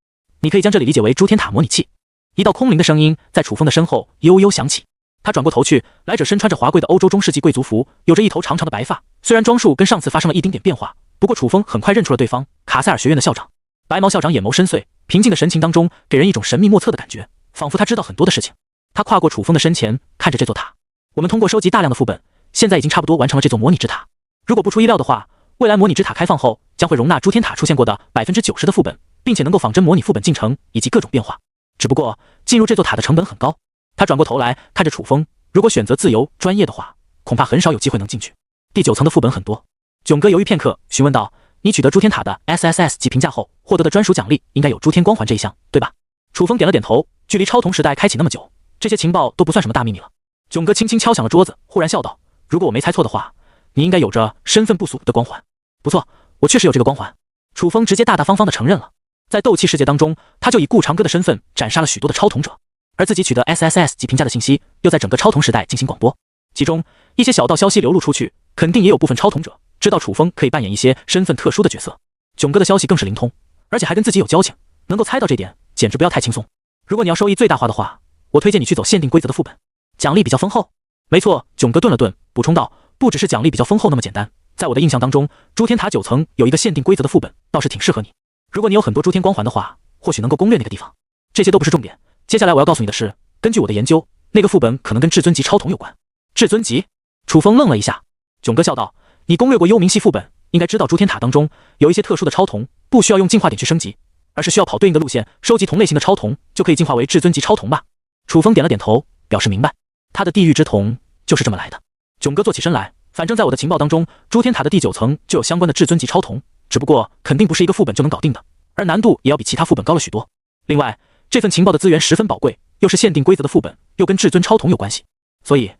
你可以将这里理解为诸天塔模拟器。一道空灵的声音在楚风的身后悠悠响起。他转过头去，来者身穿着华贵的欧洲中世纪贵族服，有着一头长长的白发，虽然装束跟上次发生了一丁点变化，不过楚风很快认出了对方，卡塞尔学院的校长。白毛校长眼眸深邃，平静的神情当中给人一种神秘莫测的感觉，仿佛他知道很多的事情。他跨过楚风的身前，看着这座塔。我们通过收集大量的副本，现在已经差不多完成了这座模拟之塔。如果不出意料的话，未来模拟之塔开放后，将会容纳诸天塔出现过的90%的副本，并且能够仿真模拟副本进程以及各种变化。只不过进入这座塔的成本很高。他转过头来看着楚风，如果选择自由专业的话，恐怕很少有机会能进去。第9层的副本很多。囧哥犹豫片刻，询问道：“你取得诸天塔的 SSS 级评价后，获得的专属奖励应该有诸天光环这一项，对吧？”楚风点了点头。距离超同时代开启那么久，这些情报都不算什么大秘密了。囧哥轻轻敲响了桌子，忽然笑道：“如果我没猜错的话，你应该有着身份不俗的光环。”不错，我确实有这个光环。楚风直接大大方方地承认了。在斗气世界当中，他就以顾长歌的身份斩杀了许多的超同者，而自己取得 SSS 级评价的信息又在整个超同时代进行广播，其中一些小道消息流露出去，肯定也有部分超同者知道楚风可以扮演一些身份特殊的角色。囧哥的消息更是灵通，而且还跟自己有交情，能够猜到这点简直不要太轻松。如果你要收益最大化的话，我推荐你去走限定规则的副本，奖励比较丰厚。没错，囧哥顿了顿，补充道：“不只是奖励比较丰厚那么简单，在我的印象当中，诸天塔9层有一个限定规则的副本，倒是挺适合你。如果你有很多诸天光环的话，或许能够攻略那个地方。这些都不是重点，接下来我要告诉你的是，根据我的研究，那个副本可能跟至尊级超统有关。”至尊级？楚风愣了一下。囧哥笑道：“你攻略过幽冥系副本，应该知道诸天塔当中有一些特殊的超统，不需要用进化点去升级，而是需要跑对应的路线，收集同类型的超统，就可以进化为至尊级超统吧？”楚风点了点头，表示明白。他的地狱之瞳就是这么来的。囧哥坐起身来，反正在我的情报当中，诸天塔的第9层就有相关的至尊级超统，只不过肯定不是一个副本就能搞定的，而难度也要比其他副本高了许多。另外，这份情报的资源十分宝贵，又是限定规则的副本，又跟至尊超统有关系，所以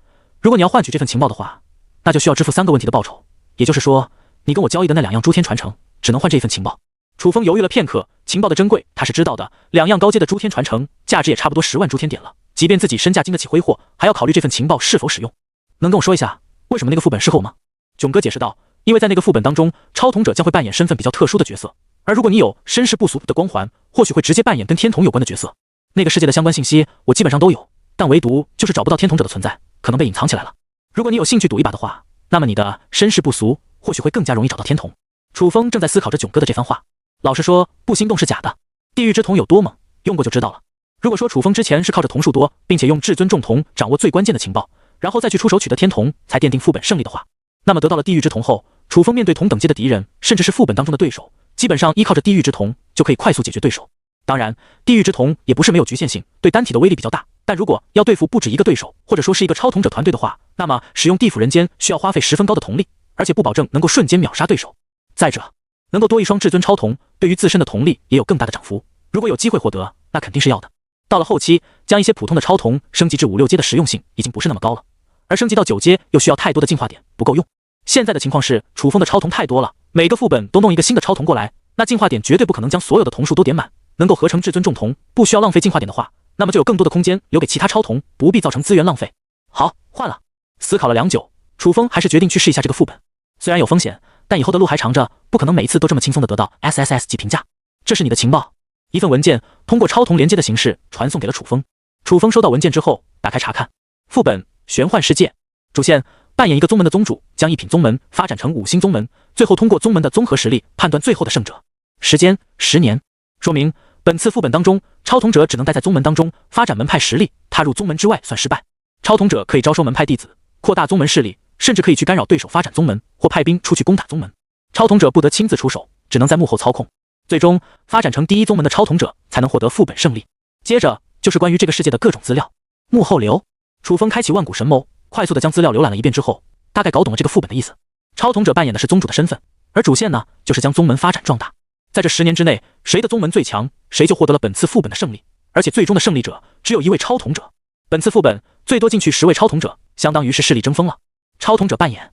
如果你要换取这份情报的话，那就需要支付3个问题的报酬，也就是说，你跟我交易的那2样诸天传承，只能换这一份情报。楚风犹豫了片刻，情报的珍贵他是知道的，2样高阶的诸天传承，价值也差不多10万诸天点了，即便自己身价经得起挥霍，还要考虑这份情报是否使用。能跟我说一下，为什么那个副本适合我吗？囧哥解释道：“因为在那个副本当中，超统者将会扮演身份比较特殊的角色，而如果你有身世不俗的光环，或许会直接扮演跟天统有关的角色。那个世界的相关信息我基本上都有，但唯独就是找不到天统者的存在，可能被隐藏起来了。如果你有兴趣赌一把的话，那么你的身世不俗或许会更加容易找到天统。”楚风正在思考着囧哥的这番话，老实说，不心动是假的。地狱之瞳有多猛，用过就知道了。如果说楚风之前是靠着瞳数多，并且用至尊重瞳掌握最关键的情报，然后再去出手取得天瞳，才奠定副本胜利的话，那么得到了地狱之瞳后，楚风面对同等阶的敌人，甚至是副本当中的对手，基本上依靠着地狱之瞳就可以快速解决对手。当然，地狱之瞳也不是没有局限性，对单体的威力比较大，但如果要对付不止一个对手，或者说是一个超瞳者团队的话，那么使用地府人间需要花费10分高的瞳力，而且不保证能够瞬间秒杀对手。再者，能够多一双至尊超瞳，对于自身的瞳力也有更大的涨幅，如果有机会获得，那肯定是要的。到了后期，将一些普通的超瞳升级至5、6阶的实用性已经不是那么高了，而升级到9阶又需要太多的进化点，不够用。现在的情况是，楚风的超瞳太多了，每个副本都弄一个新的超瞳过来，那进化点绝对不可能将所有的瞳数都点满。能够合成至尊重瞳，不需要浪费进化点的话，那么就有更多的空间留给其他超瞳，不必造成资源浪费。好，换了。思考了良久，楚风还是决定去试一下这个副本。虽然有风险，但以后的路还长着，不可能每一次都这么轻松的得到 SSS 级评价。这是你的情报。一份文件通过超瞳连接的形式传送给了楚风。楚风收到文件之后，打开查看。副本：玄幻世界。主线：扮演一个宗门的宗主，将一品宗门发展成5星宗门，最后通过宗门的综合实力判断最后的胜者。时间：10年。说明本次副本当中，超瞳者只能待在宗门当中发展门派实力，踏入宗门之外算失败。超瞳者可以招收门派弟子，扩大宗门势力，甚至可以去干扰对手发展宗门，或派兵出去攻打宗门。超瞳者不得亲自出手，只能在幕后操控。最终发展成第一宗门的超瞳者才能获得副本胜利。接着就是关于这个世界的各种资料。幕后流，楚风开启万古神谋，快速的将资料浏览了一遍之后，大概搞懂了这个副本的意思。超瞳者扮演的是宗主的身份，而主线呢，就是将宗门发展壮大。在这10年之内，谁的宗门最强，谁就获得了本次副本的胜利，而且最终的胜利者只有1位超瞳者。本次副本最多进去10位超瞳者，相当于是势力争锋了。超瞳者扮演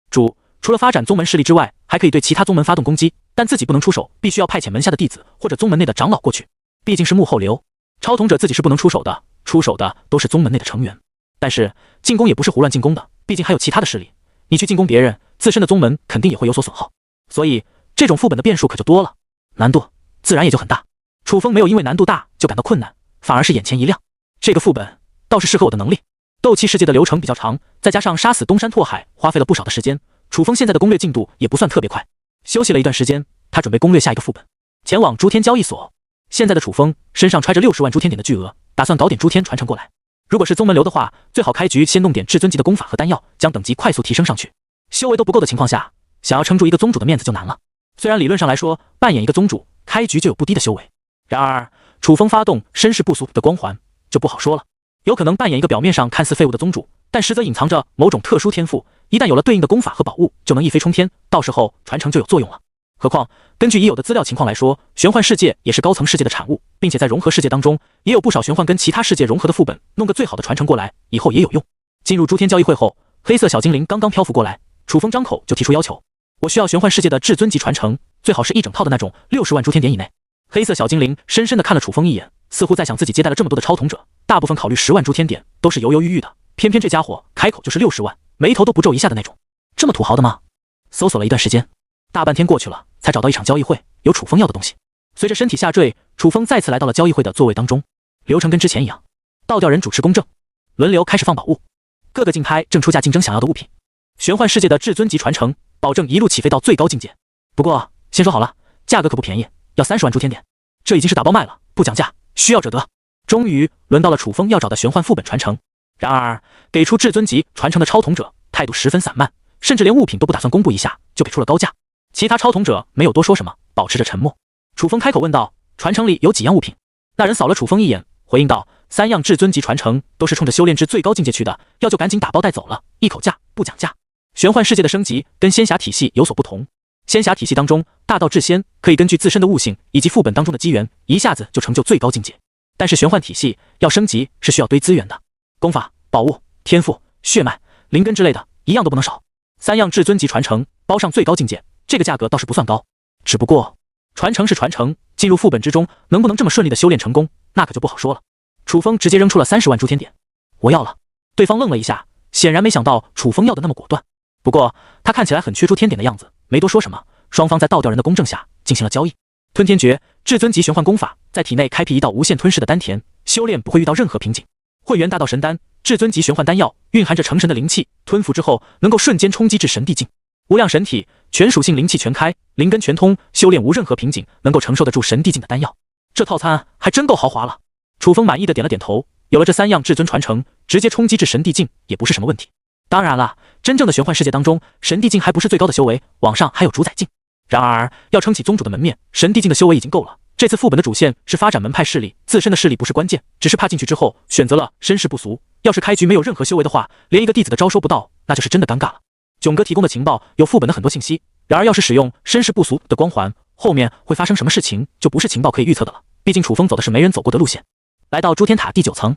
主，除了发展宗门势力之外，还可以对其他宗门发动攻击，但自己不能出手，必须要派遣门下的弟子或者宗门内的长老过去，毕竟是幕后流。超瞳者自己是不能出手的，出手的都是宗门内的成员。但是进攻也不是胡乱进攻的，毕竟还有其他的势力，你去进攻别人，自身的宗门肯定也会有所损耗，所以这种副本的变数可就多了，难度自然也就很大。楚风没有因为难度大就感到困难，反而是眼前一亮，这个副本倒是适合我的能力。斗气世界的流程比较长，再加上杀死东山拓海花费了不少的时间，楚风现在的攻略进度也不算特别快。休息了一段时间，他准备攻略下一个副本，前往诸天交易所。现在的楚风身上揣着60万诸天点的巨额，打算搞点诸天传承过来。如果是宗门流的话，最好开局先弄点至尊级的功法和丹药，将等级快速提升上去。修为都不够的情况下，想要撑住一个宗主的面子就难了。虽然理论上来说，扮演一个宗主，开局就有不低的修为，然而楚风发动身世不俗的光环就不好说了。有可能扮演一个表面上看似废物的宗主，但实则隐藏着某种特殊天赋，一旦有了对应的功法和宝物，就能一飞冲天，到时候传承就有作用了。何况根据已有的资料情况来说，玄幻世界也是高层世界的产物，并且在融合世界当中也有不少玄幻跟其他世界融合的副本，弄个最好的传承过来，以后也有用。进入诸天交易会后，黑色小精灵刚刚漂浮过来，楚风张口就提出要求，我需要玄幻世界的至尊级传承，最好是一整套的那种，60万诸天点以内。黑色小精灵深深地看了楚风一眼，似乎在想自己接待了这么多的超瞳者，大部分考虑10万诸天点都是犹犹豫豫的，偏偏这家伙开口就是60万，眉头都不皱一下的那种，这么土豪的吗？搜索了一段时间，大半天过去了，才找到一场交易会，有楚风要的东西。随着身体下坠，楚风再次来到了交易会的座位当中，流程跟之前一样，倒吊人主持公证，轮流开始放宝物，各个竞拍正出价竞争想要的物品。玄幻世界的至尊级传承，保证一路起飞到最高境界。不过先说好了，价格可不便宜，要30万诸天点，这已经是打包卖了，不讲价，需要者得。终于轮到了楚风要找的玄幻副本传承，然而给出至尊级传承的超瞳者态度十分散漫，甚至连物品都不打算公布一下就给出了高价。其他超瞳者没有多说什么，保持着沉默。楚风开口问道，传承里有几样物品？那人扫了楚风一眼，回应道，3样至尊级传承，都是冲着修炼至最高境界去的，要就赶紧打包带走了，一口价不讲价。玄幻世界的升级跟仙侠体系有所不同，仙侠体系当中，大道至仙可以根据自身的悟性以及副本当中的机缘，一下子就成就最高境界。但是玄幻体系要升级是需要堆资源的，功法、宝物、天赋、血脉、灵根之类的，一样都不能少。3样至尊级传承包上最高境界，这个价格倒是不算高，只不过传承是传承，进入副本之中能不能这么顺利的修炼成功，那可就不好说了。楚风直接扔出了30万诸天点，我要了。对方愣了一下，显然没想到楚风要的那么果断。不过他看起来很缺诸天点的样子，没多说什么。双方在倒吊人的公证下进行了交易。吞天诀，至尊级玄幻功法，在体内开辟一道无限吞噬的丹田，修炼不会遇到任何瓶颈。混元大道神丹，至尊级玄幻丹药，蕴含着成神的灵气，吞服之后能够瞬间冲击至神帝境。无量神体，全属性灵气全开，灵根全通，修炼无任何瓶颈，能够承受得住神帝境的丹药。这套餐还真够豪华了。楚风满意的点了点头，有了这3样至尊传承，直接冲击至神帝境也不是什么问题。当然了，真正的玄幻世界当中，神帝境还不是最高的修为，往上还有主宰境。然而，要撑起宗主的门面，神帝境的修为已经够了。这次副本的主线是发展门派势力，自身的势力不是关键，只是怕进去之后选择了身世不俗。要是开局没有任何修为的话，连一个弟子的招收不到，那就是真的尴尬了。囧哥提供的情报有副本的很多信息，然而要是使用身世不俗的光环，后面会发生什么事情就不是情报可以预测的了。毕竟楚风走的是没人走过的路线。来到诸天塔第9层，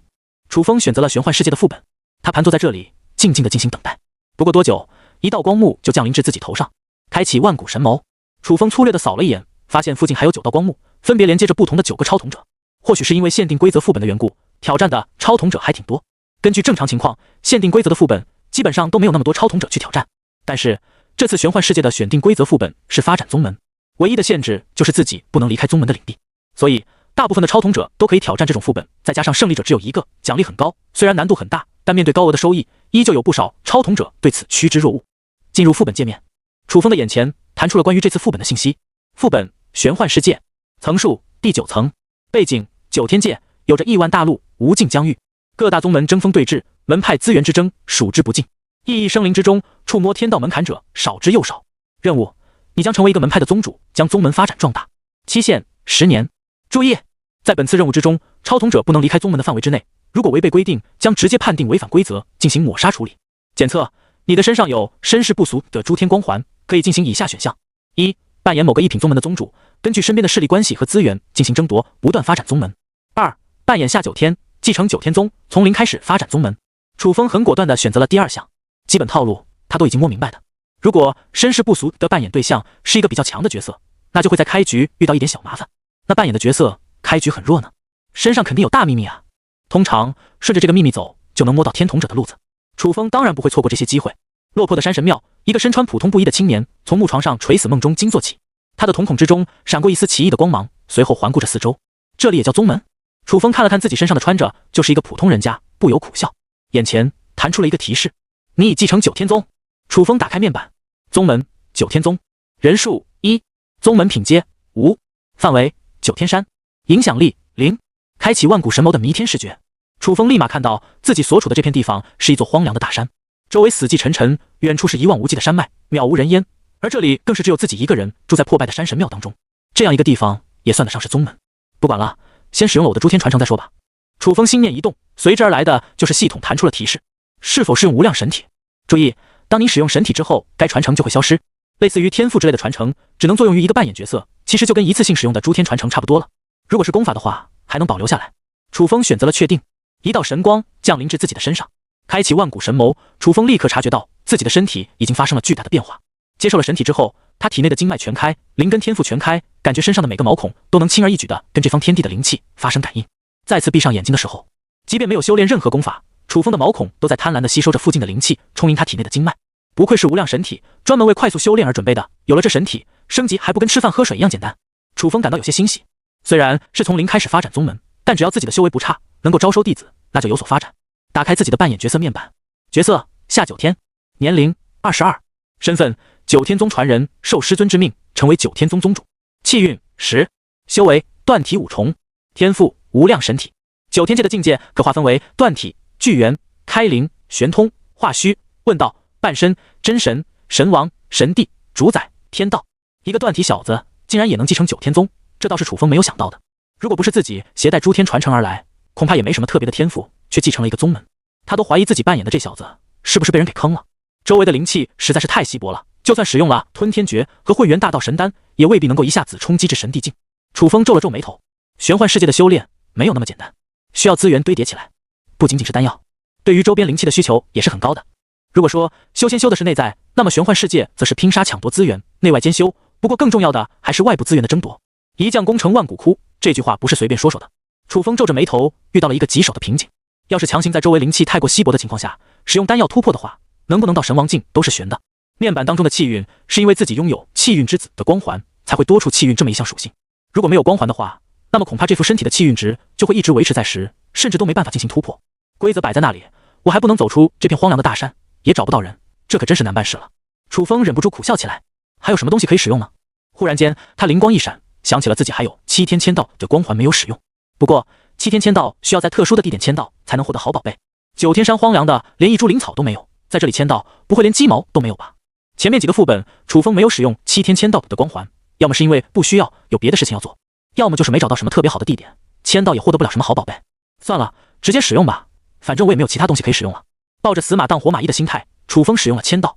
楚风选择了玄幻世界的副本，他盘坐在这里，静静的进行等待。不过多久，一道光幕就降临至自己头上，开启万古神谋。楚风粗略的扫了一眼，发现附近还有9道光幕，分别连接着不同的9个超统者。或许是因为限定规则副本的缘故，挑战的超统者还挺多。根据正常情况，限定规则的副本基本上都没有那么多超统者去挑战。但是这次玄幻世界的选定规则副本是发展宗门，唯一的限制就是自己不能离开宗门的领地，所以大部分的超统者都可以挑战这种副本，再加上胜利者只有1个，奖励很高。虽然难度很大，但面对高额的收益，依旧有不少超统者对此趋之若鹜。进入副本界面，楚风的眼前弹出了关于这次副本的信息。副本玄幻世界，层数第9层，背景9天界，有着亿万大陆，无尽疆域，各大宗门争锋对峙，门派资源之争数之不尽。熠熠生灵之中，触摸天道门槛者少之又少。任务：你将成为一个门派的宗主，将宗门发展壮大。期限10年。注意，在本次任务之中，超统者不能离开宗门的范围之内，如果违背规定，将直接判定违反规则，进行抹杀处理。检测：你的身上有身世不俗的诸天光环，可以进行以下选项：1. 扮演某个一品宗门的宗主，根据身边的势力关系和资源进行争夺，不断发展宗门。2. 扮演下9天，继承9天宗，从零开始发展宗门。楚风很果断地选择了第2项，基本套路他都已经摸明白的。如果身世不俗的扮演对象是一个比较强的角色，那就会在开局遇到一点小麻烦。那扮演的角色开局很弱呢，身上肯定有大秘密啊。通常顺着这个秘密走，就能摸到天统者的路子。楚风当然不会错过这些机会。落魄的山神庙，一个身穿普通布衣的青年从木床上垂死梦中惊坐起，他的瞳孔之中闪过一丝奇异的光芒，随后环顾着四周。这里也叫宗门？楚风看了看自己身上的穿着，就是一个普通人家，不由苦笑。眼前弹出了一个提示：你已继承9天宗。楚风打开面板，宗门9天宗，人数1，宗门品阶无，范围9天山，影响力0。开启万古神谋的弥天视觉，楚风立马看到自己所处的这片地方是一座荒凉的大山，周围死寂沉沉，远处是一望无际的山脉，渺无人烟，而这里更是只有自己一个人住在破败的山神庙当中。这样一个地方也算得上是宗门。不管了，先使用了我的诸天传承再说吧。楚风心念一动，随之而来的就是系统弹出了提示：是否适用无量神体？注意，当你使用神体之后，该传承就会消失。类似于天赋之类的传承，只能作用于一个扮演角色，其实就跟一次性使用的诸天传承差不多了。如果是功法的话，还能保留下来。楚风选择了确定，一道神光降临至自己的身上，开启万古神谋。楚风立刻察觉到自己的身体已经发生了巨大的变化。接受了神体之后，他体内的经脉全开，灵根天赋全开，感觉身上的每个毛孔都能轻而易举地跟这方天地的灵气发生感应。再次闭上眼睛的时候，即便没有修炼任何功法，楚风的毛孔都在贪婪地吸收着附近的灵气，充盈他体内的经脉。不愧是无量神体，专门为快速修炼而准备的。有了这神体，升级还不跟吃饭喝水一样简单。楚风感到有些欣喜。虽然是从零开始发展宗门，但只要自己的修为不差，能够招收弟子，那就有所发展。打开自己的扮演角色面板，角色下9天，年龄22，身份9天宗传人，受师尊之命成为9天宗宗主，气运10，修为断体5重，天赋无量神体。9天界的境界可划分为断体、聚元、开灵、玄通、化虚、问道、半身、真神、神王、神帝、主宰、天道。一个断体小子竟然也能继承9天宗，这倒是楚风没有想到的。如果不是自己携带诸天传承而来，恐怕也没什么特别的天赋，却继承了一个宗门。他都怀疑自己扮演的这小子是不是被人给坑了。周围的灵气实在是太稀薄了，就算使用了吞天诀和混元大道神丹，也未必能够一下子冲击至神帝境。楚风皱了皱眉头，玄幻世界的修炼没有那么简单，需要资源堆叠起来，不仅仅是丹药，对于周边灵气的需求也是很高的。如果说修仙修的是内在，那么玄幻世界则是拼杀抢夺资源，内外兼修。不过更重要的还是外部资源的争夺。一将功成万骨枯，这句话不是随便说说的。楚风皱着眉头，遇到了一个棘手的瓶颈。要是强行在周围灵气太过稀薄的情况下使用丹药突破的话，能不能到神王境都是悬的。面板当中的气运是因为自己拥有气运之子的光环，才会多出气运这么一项属性。如果没有光环的话，那么恐怕这副身体的气运值就会一直维持在10，甚至都没办法进行突破。规则摆在那里，我还不能走出这片荒凉的大山，也找不到人，这可真是难办事了。楚风忍不住苦笑起来，还有什么东西可以使用呢？忽然间，他灵光一闪，想起了自己还有七天签到的光环没有使用。不过，七天签到需要在特殊的地点签到才能获得好宝贝。九天山荒凉的，连一株灵草都没有，在这里签到不会连鸡毛都没有吧？前面几个副本，楚风没有使用七天签到的光环，要么是因为不需要，有别的事情要做，要么就是没找到什么特别好的地点，签到也获得不了什么好宝贝。算了，直接使用吧，反正我也没有其他东西可以使用了。抱着死马当活马医的心态，楚风使用了签到。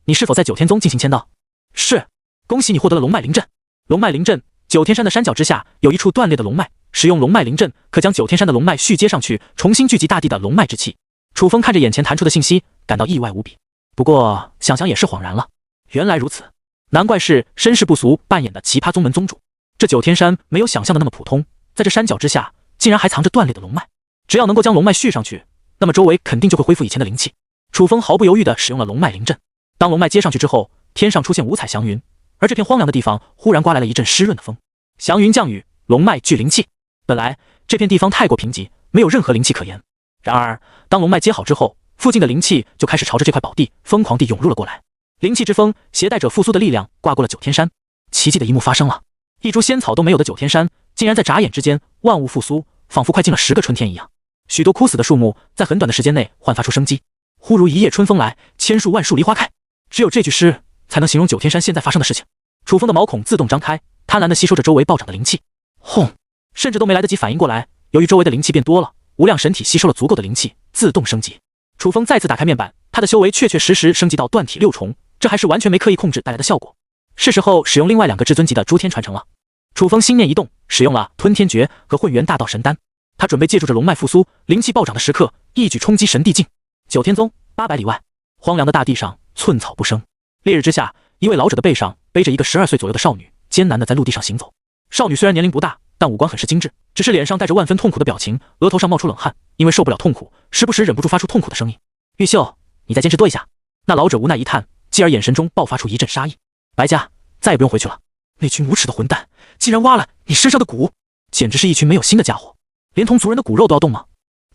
你是否在九天宗进行签到？是。恭喜你获得了龙脉灵阵。龙脉灵阵，九天山的山脚之下有一处断裂的龙脉，使用龙脉灵阵可将九天山的龙脉续接上去，重新聚集大地的龙脉之气。楚风看着眼前弹出的信息，感到意外无比。不过想想也是恍然了，原来如此，难怪是身世不俗扮演的奇葩宗门宗主。这九天山没有想象的那么普通，在这山脚之下竟然还藏着断裂的龙脉。只要能够将龙脉续上去，那么周围肯定就会恢复以前的灵气。楚风毫不犹豫地使用了龙脉灵阵。当龙脉接上去之后，天上出现五彩祥云，而这片荒凉的地方忽然刮来了一阵湿润的风。祥云降雨，龙脉聚灵气。本来这片地方太过贫瘠，没有任何灵气可言。然而当龙脉接好之后，附近的灵气就开始朝着这块宝地疯狂地涌入了过来。灵气之风携带着复苏的力量刮过了九天山。奇迹的一幕发生了，一株仙草都没有的九天山竟然在眨眼之间万物复苏，仿佛快进了10个春天一样。许多枯死的树木在很短的时间内焕发出生机。忽如一夜春风来，千树万树梨花开。只有这句诗才能形容九天山现在发生的事情。楚风的毛孔自动张开，贪婪地吸收着周围暴涨的灵气。轰！甚至都没来得及反应过来，由于周围的灵气变多了，无量神体吸收了足够的灵气，自动升级。楚风再次打开面板，他的修为确确实实升级到断体6重，这还是完全没刻意控制带来的效果。是时候使用另外2个至尊级的诸天传承了。楚风心念一动，使用了吞天诀和混元大道神丹。他准备借助着龙脉复苏、灵气暴涨的时刻，一举冲击神地境。九天宗800里外，荒凉的大地上寸草不生。烈日之下，一位老者的背上背着一个12岁左右的少女，艰难地在陆地上行走。少女虽然年龄不大，但五官很是精致，只是脸上带着万分痛苦的表情，额头上冒出冷汗，因为受不了痛苦，时不时忍不住发出痛苦的声音。玉秀，你再坚持多一下。那老者无奈一叹，继而眼神中爆发出一阵杀意。白家，再也不用回去了。那群无耻的混蛋，竟然挖了你身上的骨，简直是一群没有心的家伙，连同族人的骨肉都要动吗？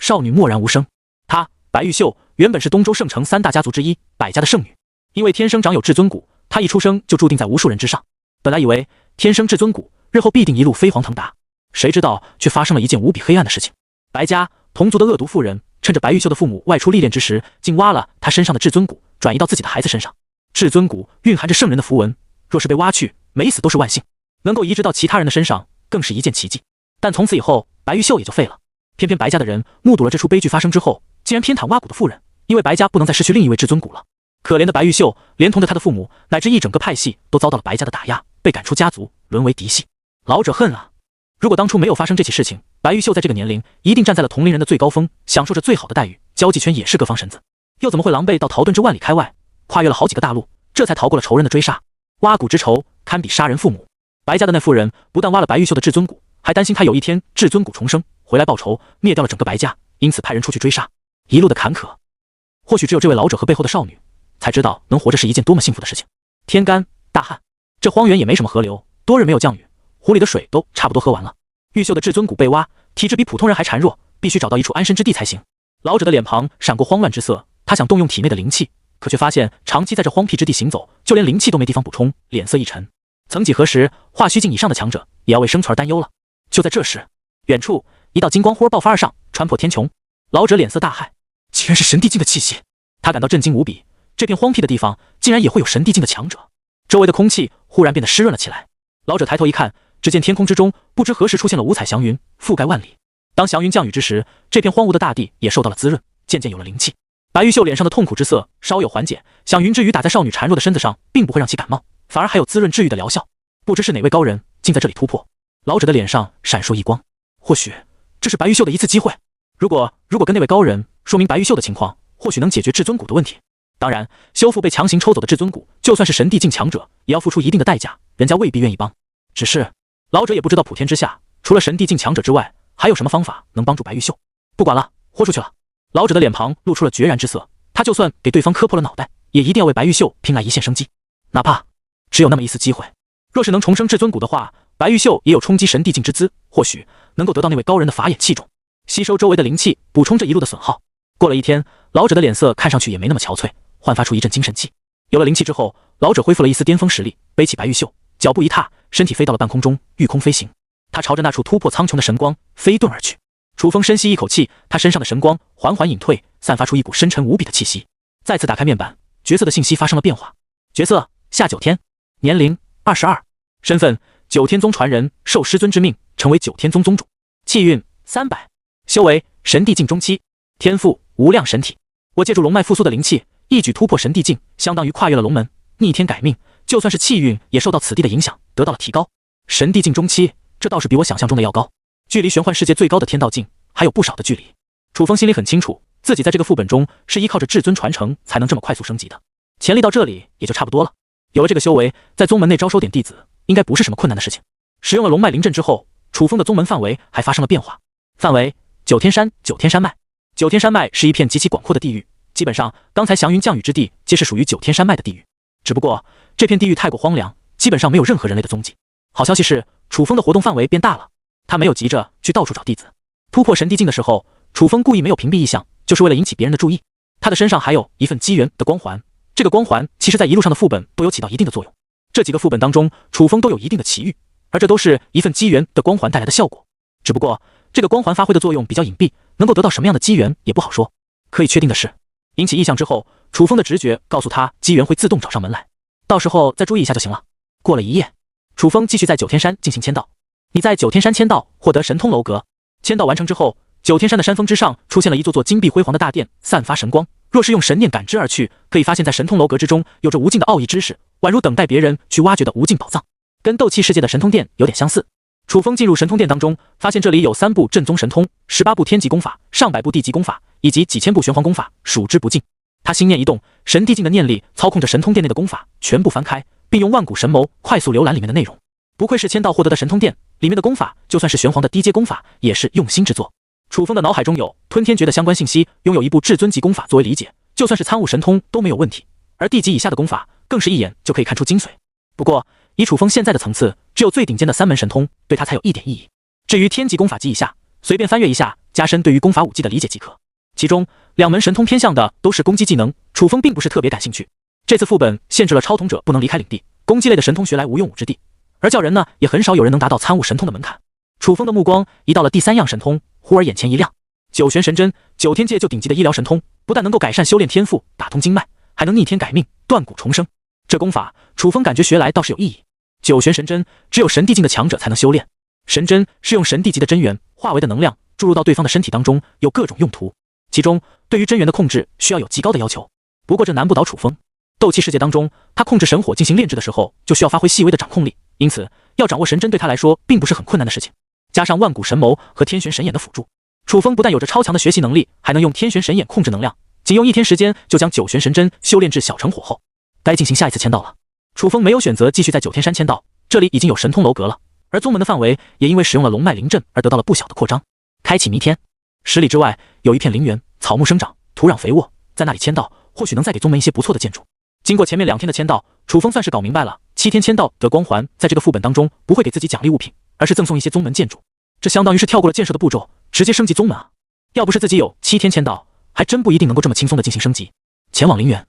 少女默然无声。她白玉秀原本是东周圣城3大家族之一百家的圣女，因为天生长有至尊骨，她一出生就注定在无数人之上。本来以为天生至尊骨日后必定一路飞黄腾达，谁知道却发生了一件无比黑暗的事情。白家同族的恶毒妇人趁着白玉秀的父母外出历练之时，竟挖了她身上的至尊骨，转移到自己的孩子身上。至尊骨蕴含着圣人的符文，若是被挖去，没死都是万幸，能够移植到其他人的身上更是一件奇迹。但从此以后，白玉秀也就废了。偏偏白家的人目睹了这出悲剧发生之后，竟然偏袒挖骨的妇人，因为白家不能再失去另一位至尊骨了。可怜的白玉秀连同着他的父母乃至一整个派系都遭到了白家的打压，被赶出家族，沦为嫡系。老者恨啊！如果当初没有发生这起事情，白玉秀在这个年龄一定站在了同龄人的最高峰，享受着最好的待遇，交际圈也是各方神子，又怎么会狼狈到逃遁至万里开外，跨越了好几个大陆，这才逃过了仇人的追杀。挖骨之仇堪比杀人父母。白家的那妇人不但挖了白玉秀的至尊骨，还担心他有一天至尊骨重生回来报仇，灭掉了整个白家，因此派人出去追杀。一路的坎坷，或许只有这位老者和背后的少女才知道能活着是一件多么幸福的事情。天干大旱，这荒原也没什么河流，多日没有降雨，湖里的水都差不多喝完了。玉秀的至尊骨被挖，体质比普通人还孱弱，必须找到一处安身之地才行。老者的脸庞闪过慌乱之色，他想动用体内的灵气，可却发现长期在这荒僻之地行走，就连灵气都没地方补充，脸色一沉。曾几何时，化虚境以上的强者也要为生存而担忧了。就在这时，远处一道金光忽而爆发而上，穿破天穹。老者脸色大骇，竟然是神帝境的气息，他感到震惊无比。这片荒僻的地方竟然也会有神帝境的强者，周围的空气忽然变得湿润了起来。老者抬头一看，只见天空之中不知何时出现了五彩祥云，覆盖万里。当祥云降雨之时，这片荒芜的大地也受到了滋润，渐渐有了灵气。白玉秀脸上的痛苦之色稍有缓解，祥云之雨打在少女孱弱的身子上，并不会让其感冒，反而还有滋润治愈的疗效。不知是哪位高人竟在这里突破。老者的脸上闪烁异光，或许这是白玉秀的一次机会。如果跟那位高人说明白玉秀的情况，或许能解决至尊骨的问题。当然，修复被强行抽走的至尊骨，就算是神帝境强者，也要付出一定的代价，人家未必愿意帮。只是老者也不知道普天之下除了神帝境强者之外，还有什么方法能帮助白玉秀。不管了，豁出去了。老者的脸庞露出了决然之色，他就算给对方磕破了脑袋，也一定要为白玉秀拼来一线生机，哪怕只有那么一丝机会。若是能重生至尊骨的话，白玉秀也有冲击神帝境之姿，或许能够得到那位高人的法眼器重，吸收周围的灵气，补充这一路的损耗。过了一天，老者的脸色看上去也没那么憔悴，焕发出一阵精神气。有了灵气之后，老者恢复了一丝巅峰实力，背起白玉袖，脚步一踏，身体飞到了半空中，御空飞行。他朝着那处突破苍穹的神光飞遁而去。楚风深吸一口气，他身上的神光缓缓隐退，散发出一股深沉无比的气息。再次打开面板，角色的信息发生了变化。角色：夏九天，年龄22，身份：九天宗传人，受师尊之命成为九天宗宗主。气运300，修为神帝境中期，天赋无量神体。我借助龙脉复苏的灵气，一举突破神帝境，相当于跨越了龙门，逆天改命。就算是气运也受到此地的影响，得到了提高。神帝境中期，这倒是比我想象中的要高，距离玄幻世界最高的天道境还有不少的距离。楚风心里很清楚，自己在这个副本中是依靠着至尊传承才能这么快速升级的，潜力到这里也就差不多了。有了这个修为，在宗门内招收点弟子，应该不是什么困难的事情。使用了龙脉灵阵之后，楚风的宗门范围还发生了变化，范围九天山、九天山脉。九天山脉是一片极其广阔的地域，基本上刚才祥云降雨之地皆是属于九天山脉的地域，只不过这片地域太过荒凉，基本上没有任何人类的踪迹。好消息是，楚风的活动范围变大了，他没有急着去到处找弟子。突破神帝境的时候，楚风故意没有屏蔽异象，就是为了引起别人的注意。他的身上还有一份机缘的光环，这个光环其实在一路上的副本都有起到一定的作用。这几个副本当中，楚风都有一定的奇遇，而这都是一份机缘的光环带来的效果。只不过这个光环发挥的作用比较隐蔽，能够得到什么样的机缘也不好说。可以确定的是，引起异象之后，楚风的直觉告诉他机缘会自动找上门来，到时候再注意一下就行了。过了一夜，楚风继续在九天山进行签到。你在九天山签到，获得神通楼阁。签到完成之后，九天山的山峰之上出现了一座座金碧辉煌的大殿，散发神光。若是用神念感知而去，可以发现在神通楼阁之中有着无尽的奥义知识，宛如等待别人去挖掘的无尽宝藏，跟斗气世界的神通殿有点相似。楚风进入神通殿当中，发现这里有3部正宗神通、18部天级功法、上百部地级功法以及几千部玄黄功法，数之不尽。他心念一动，神帝境的念力操控着神通殿内的功法全部翻开，并用万古神眸快速浏览里面的内容。不愧是签到获得的神通殿，里面的功法就算是玄黄的低阶功法，也是用心之作。楚风的脑海中有吞天诀的相关信息，拥有一部至尊级功法作为理解，就算是参悟神通都没有问题。而地级以下的功法，更是一眼就可以看出精髓。不过以楚风现在的层次，只有最顶尖的3门神通对他才有一点意义。至于天级功法级以下，随便翻阅一下，加深对于功法武技的理解即可。其中2门神通偏向的都是攻击技能，楚风并不是特别感兴趣。这次副本限制了超统者不能离开领地，攻击类的神通学来无用武之地，而叫人呢也很少有人能达到参悟神通的门槛。楚风的目光移到了第3样神通，忽而眼前一亮，九玄神针，9天界就顶级的医疗神通，不但能够改善修炼天赋，打通经脉，还能逆天改命，断骨重生。这功法楚风感觉学来倒是有意义。九玄神针只有神帝境的强者才能修炼，神针是用神帝级的真元化为的能量注入到对方的身体当中，有各种用途，其中对于真元的控制需要有极高的要求。不过这难不倒楚风，斗气世界当中他控制神火进行炼制的时候，就需要发挥细微的掌控力，因此要掌握神针对他来说并不是很困难的事情。加上万古神眸和天玄神眼的辅助，楚风不但有着超强的学习能力，还能用天玄神眼控制能量，仅用1天时间就将九玄神针修炼至小成火候。该进行下一次签到了。楚风没有选择继续在九天山签到，这里已经有神通楼阁了，而宗门的范围也因为使用了龙脉灵阵而得到了不小的扩张。开启弥天，10里之外有一片灵园，草木生长，土壤肥沃，在那里签到或许能再给宗门一些不错的建筑。经过前面2天的签到，楚风算是搞明白了，7天签到得光环在这个副本当中不会给自己奖励物品，而是赠送一些宗门建筑，这相当于是跳过了建设的步骤，直接升级宗门啊！要不是自己有7天签到，还真不一定能够这么轻松的进行升级。前往灵园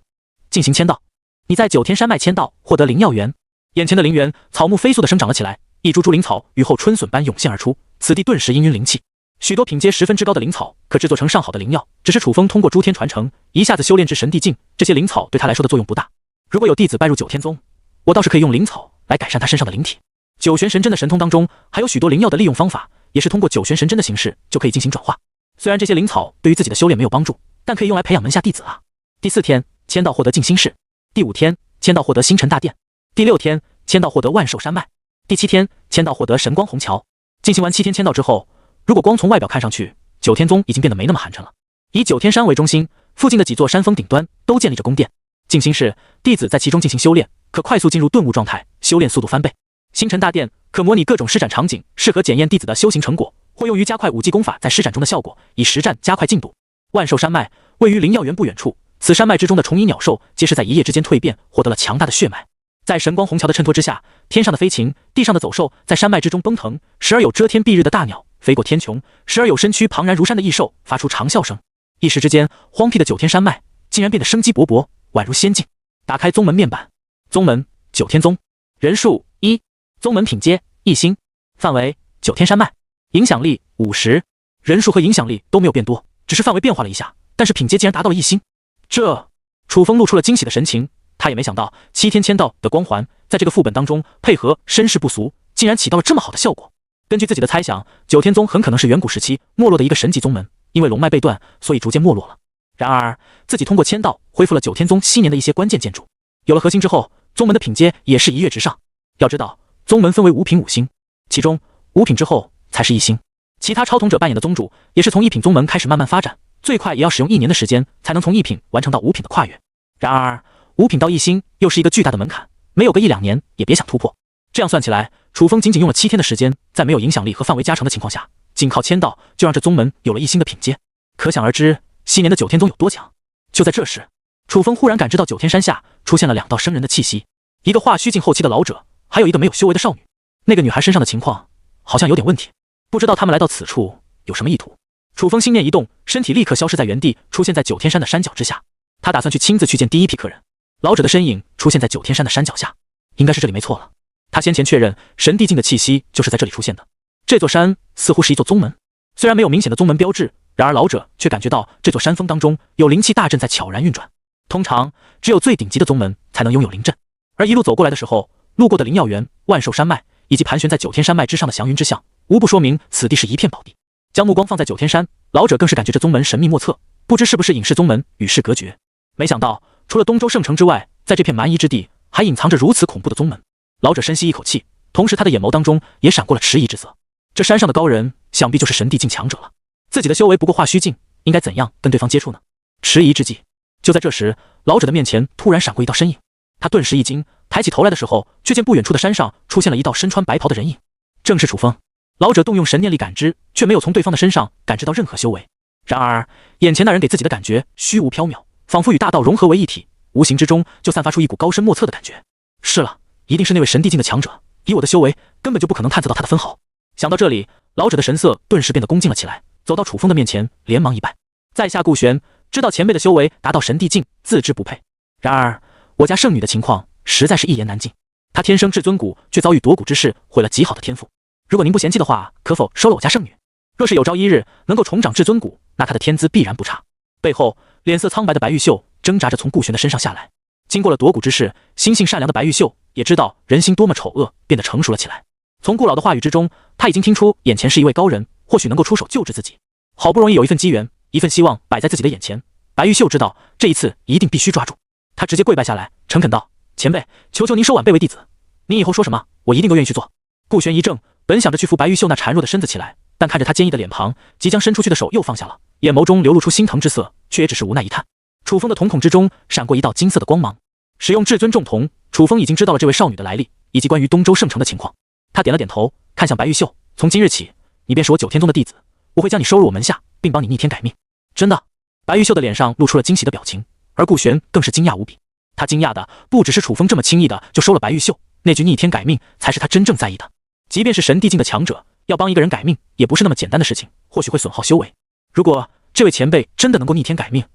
进行签到。你在九天山脉签到，获得灵药园。眼前的灵园草木飞速的生长了起来，一株株灵草雨后春笋般涌现而出，此地顿时氤氲灵气。许多品阶10分之高的灵草可制作成上好的灵药，只是楚风通过诸天传承一下子修炼至神帝境，这些灵草对他来说的作用不大。如果有弟子拜入九天宗，我倒是可以用灵草来改善他身上的灵体。九玄神针的神通当中还有许多灵药的利用方法，也是通过九玄神针的形式就可以进行转化。虽然这些灵草对于自己的修炼没有帮助，但可以用来培养门下弟子啊。第4天签到获得静心室，第5天签到获得星辰大殿，第6天签到获得万寿山脉，第7天签到获得神光虹桥。进行完7天签到之后，如果光从外表看上去，九天宗已经变得没那么寒碜了。以九天山为中心，附近的几座山峰顶端都建立着宫殿。静心室，弟子在其中进行修炼，可快速进入顿悟状态，修炼速度翻倍。星辰大殿可模拟各种施展场景，适合检验弟子的修行成果，或用于加快武技功法在施展中的效果，以实战加快进度。万寿山脉位于灵药园不远处，此山脉之中的虫蚁鸟兽皆是在一夜之间蜕变，获得了强大的血脉。在神光虹桥的衬托之下，天上的飞禽，地上的走兽在山脉之中奔腾，时而有遮天蔽日的大鸟飞过天穹，时而有身躯庞然如山的异兽发出长啸声。一时之间，荒僻的九天山脉竟然变得生机勃勃，宛如仙境。打开宗门面板，宗门九天宗，人数1，宗门品阶1星，范围九天山脉，影响力50，人数和影响力都没有变多，只是范围变化了一下，但是品阶竟然达到了1星。这，楚风露出了惊喜的神情，他也没想到7天签到的光环在这个副本当中配合身世不俗，竟然起到了这么好的效果。根据自己的猜想，九天宗很可能是远古时期没落的一个神级宗门，因为龙脉被断，所以逐渐没落了。然而自己通过签到恢复了九天宗昔年的一些关键建筑，有了核心之后，宗门的品阶也是一跃直上。要知道宗门分为5品5星，其中5品之后才是1星。其他超统者扮演的宗主也是从1品宗门开始慢慢发展，最快也要使用1年的时间才能从1品完成到5品的跨越。然而5品到1星又是一个巨大的门槛，没有个1-2年也别想突破。这样算起来，楚风仅仅用了7天的时间，在没有影响力和范围加成的情况下，仅靠签到就让这宗门有了1星的品阶，可想而知昔年的九天宗有多强。就在这时，楚风忽然感知到九天山下出现了2道生人的气息，一个化虚境后期的老者，还有一个没有修为的少女。那个女孩身上的情况好像有点问题，不知道他们来到此处有什么意图。楚风心念一动，身体立刻消失在原地，出现在九天山的山脚之下。他打算去亲自去见第一批客人。老者的身影出现在九天山的山脚下，应该是这里没错了。他先前确认神帝境的气息就是在这里出现的。这座山似乎是一座宗门，虽然没有明显的宗门标志，然而老者却感觉到这座山峰当中有灵气大阵在悄然运转。通常只有最顶级的宗门才能拥有灵阵，而一路走过来的时候，路过的灵药园、万寿山脉以及盘旋在九天山脉之上的祥云之象，无不说明此地是一片宝地。将目光放在九天山，老者更是感觉这宗门神秘莫测，不知是不是隐世宗门与世隔绝。没想到除了东周圣城之外，在这片蛮夷之地还隐藏着如此恐怖的宗门。老者深吸一口气，同时他的眼眸当中也闪过了迟疑之色。这山上的高人想必就是神帝境强者了，自己的修为不过化虚境，应该怎样跟对方接触呢？迟疑之际，就在这时，老者的面前突然闪过一道身影。他顿时一惊，抬起头来的时候，却见不远处的山上出现了一道身穿白袍的人影，正是楚风。老者动用神念力感知，却没有从对方的身上感知到任何修为。然而眼前那人给自己的感觉虚无缥缈，仿佛与大道融合为一体，无形之中就散发出一股高深莫测的感觉。是了，一定是那位神帝境的强者，以我的修为根本就不可能探测到他的分毫。想到这里，老者的神色顿时变得恭敬了起来，走到楚风的面前，连忙一拜。在下顾玄，知道前辈的修为达到神帝境，自知不配。然而我家圣女的情况实在是一言难尽，她天生至尊骨，却遭遇夺骨之事，毁了极好的天赋。如果您不嫌弃的话，可否收了我家圣女？若是有朝一日能够重掌至尊骨，那她的天资必然不差。背后脸色苍白的白玉秀挣扎着从顾玄的身上下来。经过了夺骨之事，心性善良的白玉秀也知道人心多么丑恶，变得成熟了起来。从顾老的话语之中，他已经听出眼前是一位高人，或许能够出手救治自己。好不容易有一份机缘，一份希望摆在自己的眼前，白玉秀知道这一次一定必须抓住。他直接跪拜下来，诚恳道：前辈，求求您收晚辈为弟子，您以后说什么我一定都愿意去做。顾玄一怔，本想着去扶白玉秀那孱弱的身子起来，但看着他坚毅的脸庞，即将伸出去的手又放下了，眼眸中流露出心疼之色，却也只是无奈一叹。楚风的瞳孔之中闪过一道金色的光芒。使用至尊重瞳，楚风已经知道了这位少女的来历，以及关于东周圣城的情况。他点了点头，看向白玉秀，从今日起，你便是我九天宗的弟子，我会将你收入我门下，并帮你逆天改命。真的？白玉秀的脸上露出了惊喜的表情，而顾玄更是惊讶无比。他惊讶的不只是楚风这么轻易的就收了白玉秀，那句逆天改命才是他真正在意的。即便是神帝境的强者，要帮一个人改命，也不是那么简单的事情，或许会损耗修为。如果这位前辈真的能够逆天改命，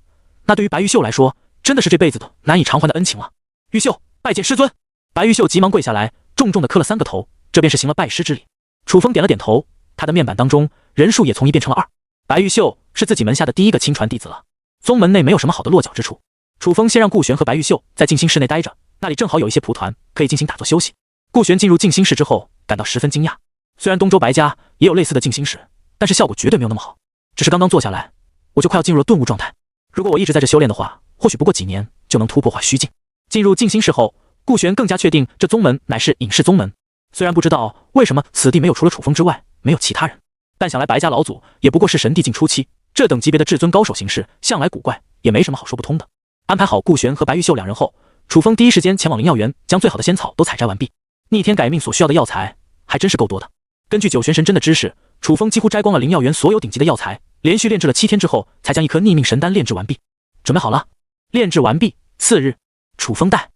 那对于白玉秀来说，真的是这辈子的难以偿还的恩情了。玉秀，拜见师尊。白玉秀急忙跪下来，重重的磕了3个头，这便是行了拜师之礼。楚风点了点头，他的面板当中人数也从1变成了2。白玉秀是自己门下的第一个亲传弟子了。宗门内没有什么好的落脚之处，楚风先让顾玄和白玉秀在静心室内待着，那里正好有一些蒲团可以进行打坐休息。顾玄进入静心室之后，感到十分惊讶。虽然东周白家也有类似的静心室，但是效果绝对没有那么好。只是刚刚坐下来，我就快要进入了顿悟状态。如果我一直在这修炼的话，或许不过几年就能突破化虚境。进入静心室后，顾玄更加确定这宗门乃是隐世宗门。虽然不知道为什么此地没有除了楚风之外没有其他人，但想来白家老祖也不过是神帝境初期，这等级别的至尊高手行事向来古怪，也没什么好说不通的。安排好顾玄和白玉秀2人后，楚风第一时间前往灵药园，将最好的仙草都采摘完毕。逆天改命所需要的药材还真是够多的。根据九玄神针的知识，楚风几乎摘光了灵药园所有顶级的药材，连续炼制了7天之后，才将一颗逆命神丹炼制完毕。准备好了，炼制完毕。次日，楚风带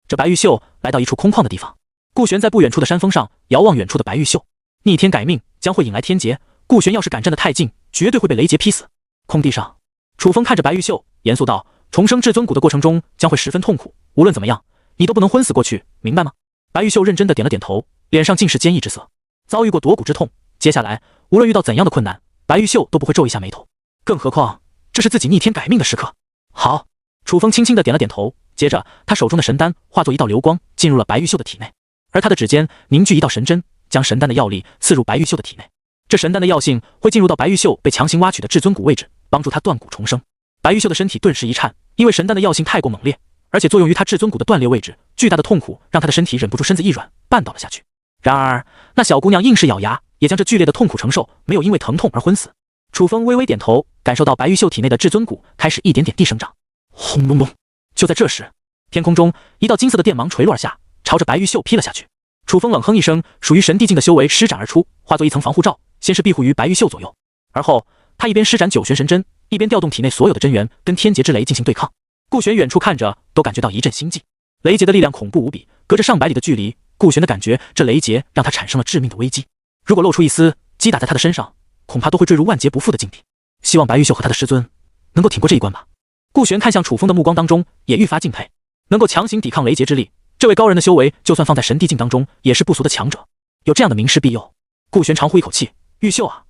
这白玉秀来到一处空旷的地方。顾玄在不远处的山峰上遥望远处的白玉秀，逆天改命将会引来天劫，顾玄要是敢站得太近，绝对会被雷劫劈死。空地上，楚风看着白玉秀，严肃道：重生至尊骨的过程中将会十分痛苦，无论怎么样，你都不能昏死过去，明白吗？白玉秀认真的点了点头，脸上尽是坚毅之色。遭遇过夺骨之痛，接下来无论遇到怎样的困难，白玉秀都不会皱一下眉头。更何况这是自己逆天改命的时刻。好，楚风轻轻的点了点头，接着他手中的神丹化作一道流光，进入了白玉秀的体内，而他的指尖凝聚一道神针，将神丹的药力刺入白玉秀的体内。这神丹的药性会进入到白玉秀被强行挖取的至尊骨位置，帮助他断骨重生。白玉秀的身体顿时一颤，因为神丹的药性太过猛烈，而且作用于他至尊骨的断裂位置，巨大的痛苦让他的身体忍不住身子一软，绊倒了下去。然而那小姑娘硬是咬牙，也将这剧烈的痛苦承受，没有因为疼痛而昏死。楚风微微点头，感受到白玉秀体内的至尊骨开始一点点地生长。轰隆隆！就在这时，天空中一道金色的电芒垂落而下，朝着白玉秀劈了下去。楚风冷哼一声，属于神帝境的修为施展而出，化作一层防护罩，先是庇护于白玉秀左右，而后他一边施展九玄神针，一边调动体内所有的真元，跟天劫之雷进行对抗。顾玄远处看着，都感觉到一阵心悸。雷劫的力量恐怖无比，隔着上百里的距离，顾玄的感觉这雷劫让他产生了致命的危机，如果露出一丝，击打在他的身上，恐怕都会坠入万劫不复的境地。希望白玉秀和他的师尊能够挺过这一关吧。顾玄看向楚风的目光当中也愈发敬佩，能够强行抵抗雷劫之力，这位高人的修为就算放在神帝境当中也是不俗的强者，有这样的名师庇佑，顾玄长呼一口气，玉秀啊，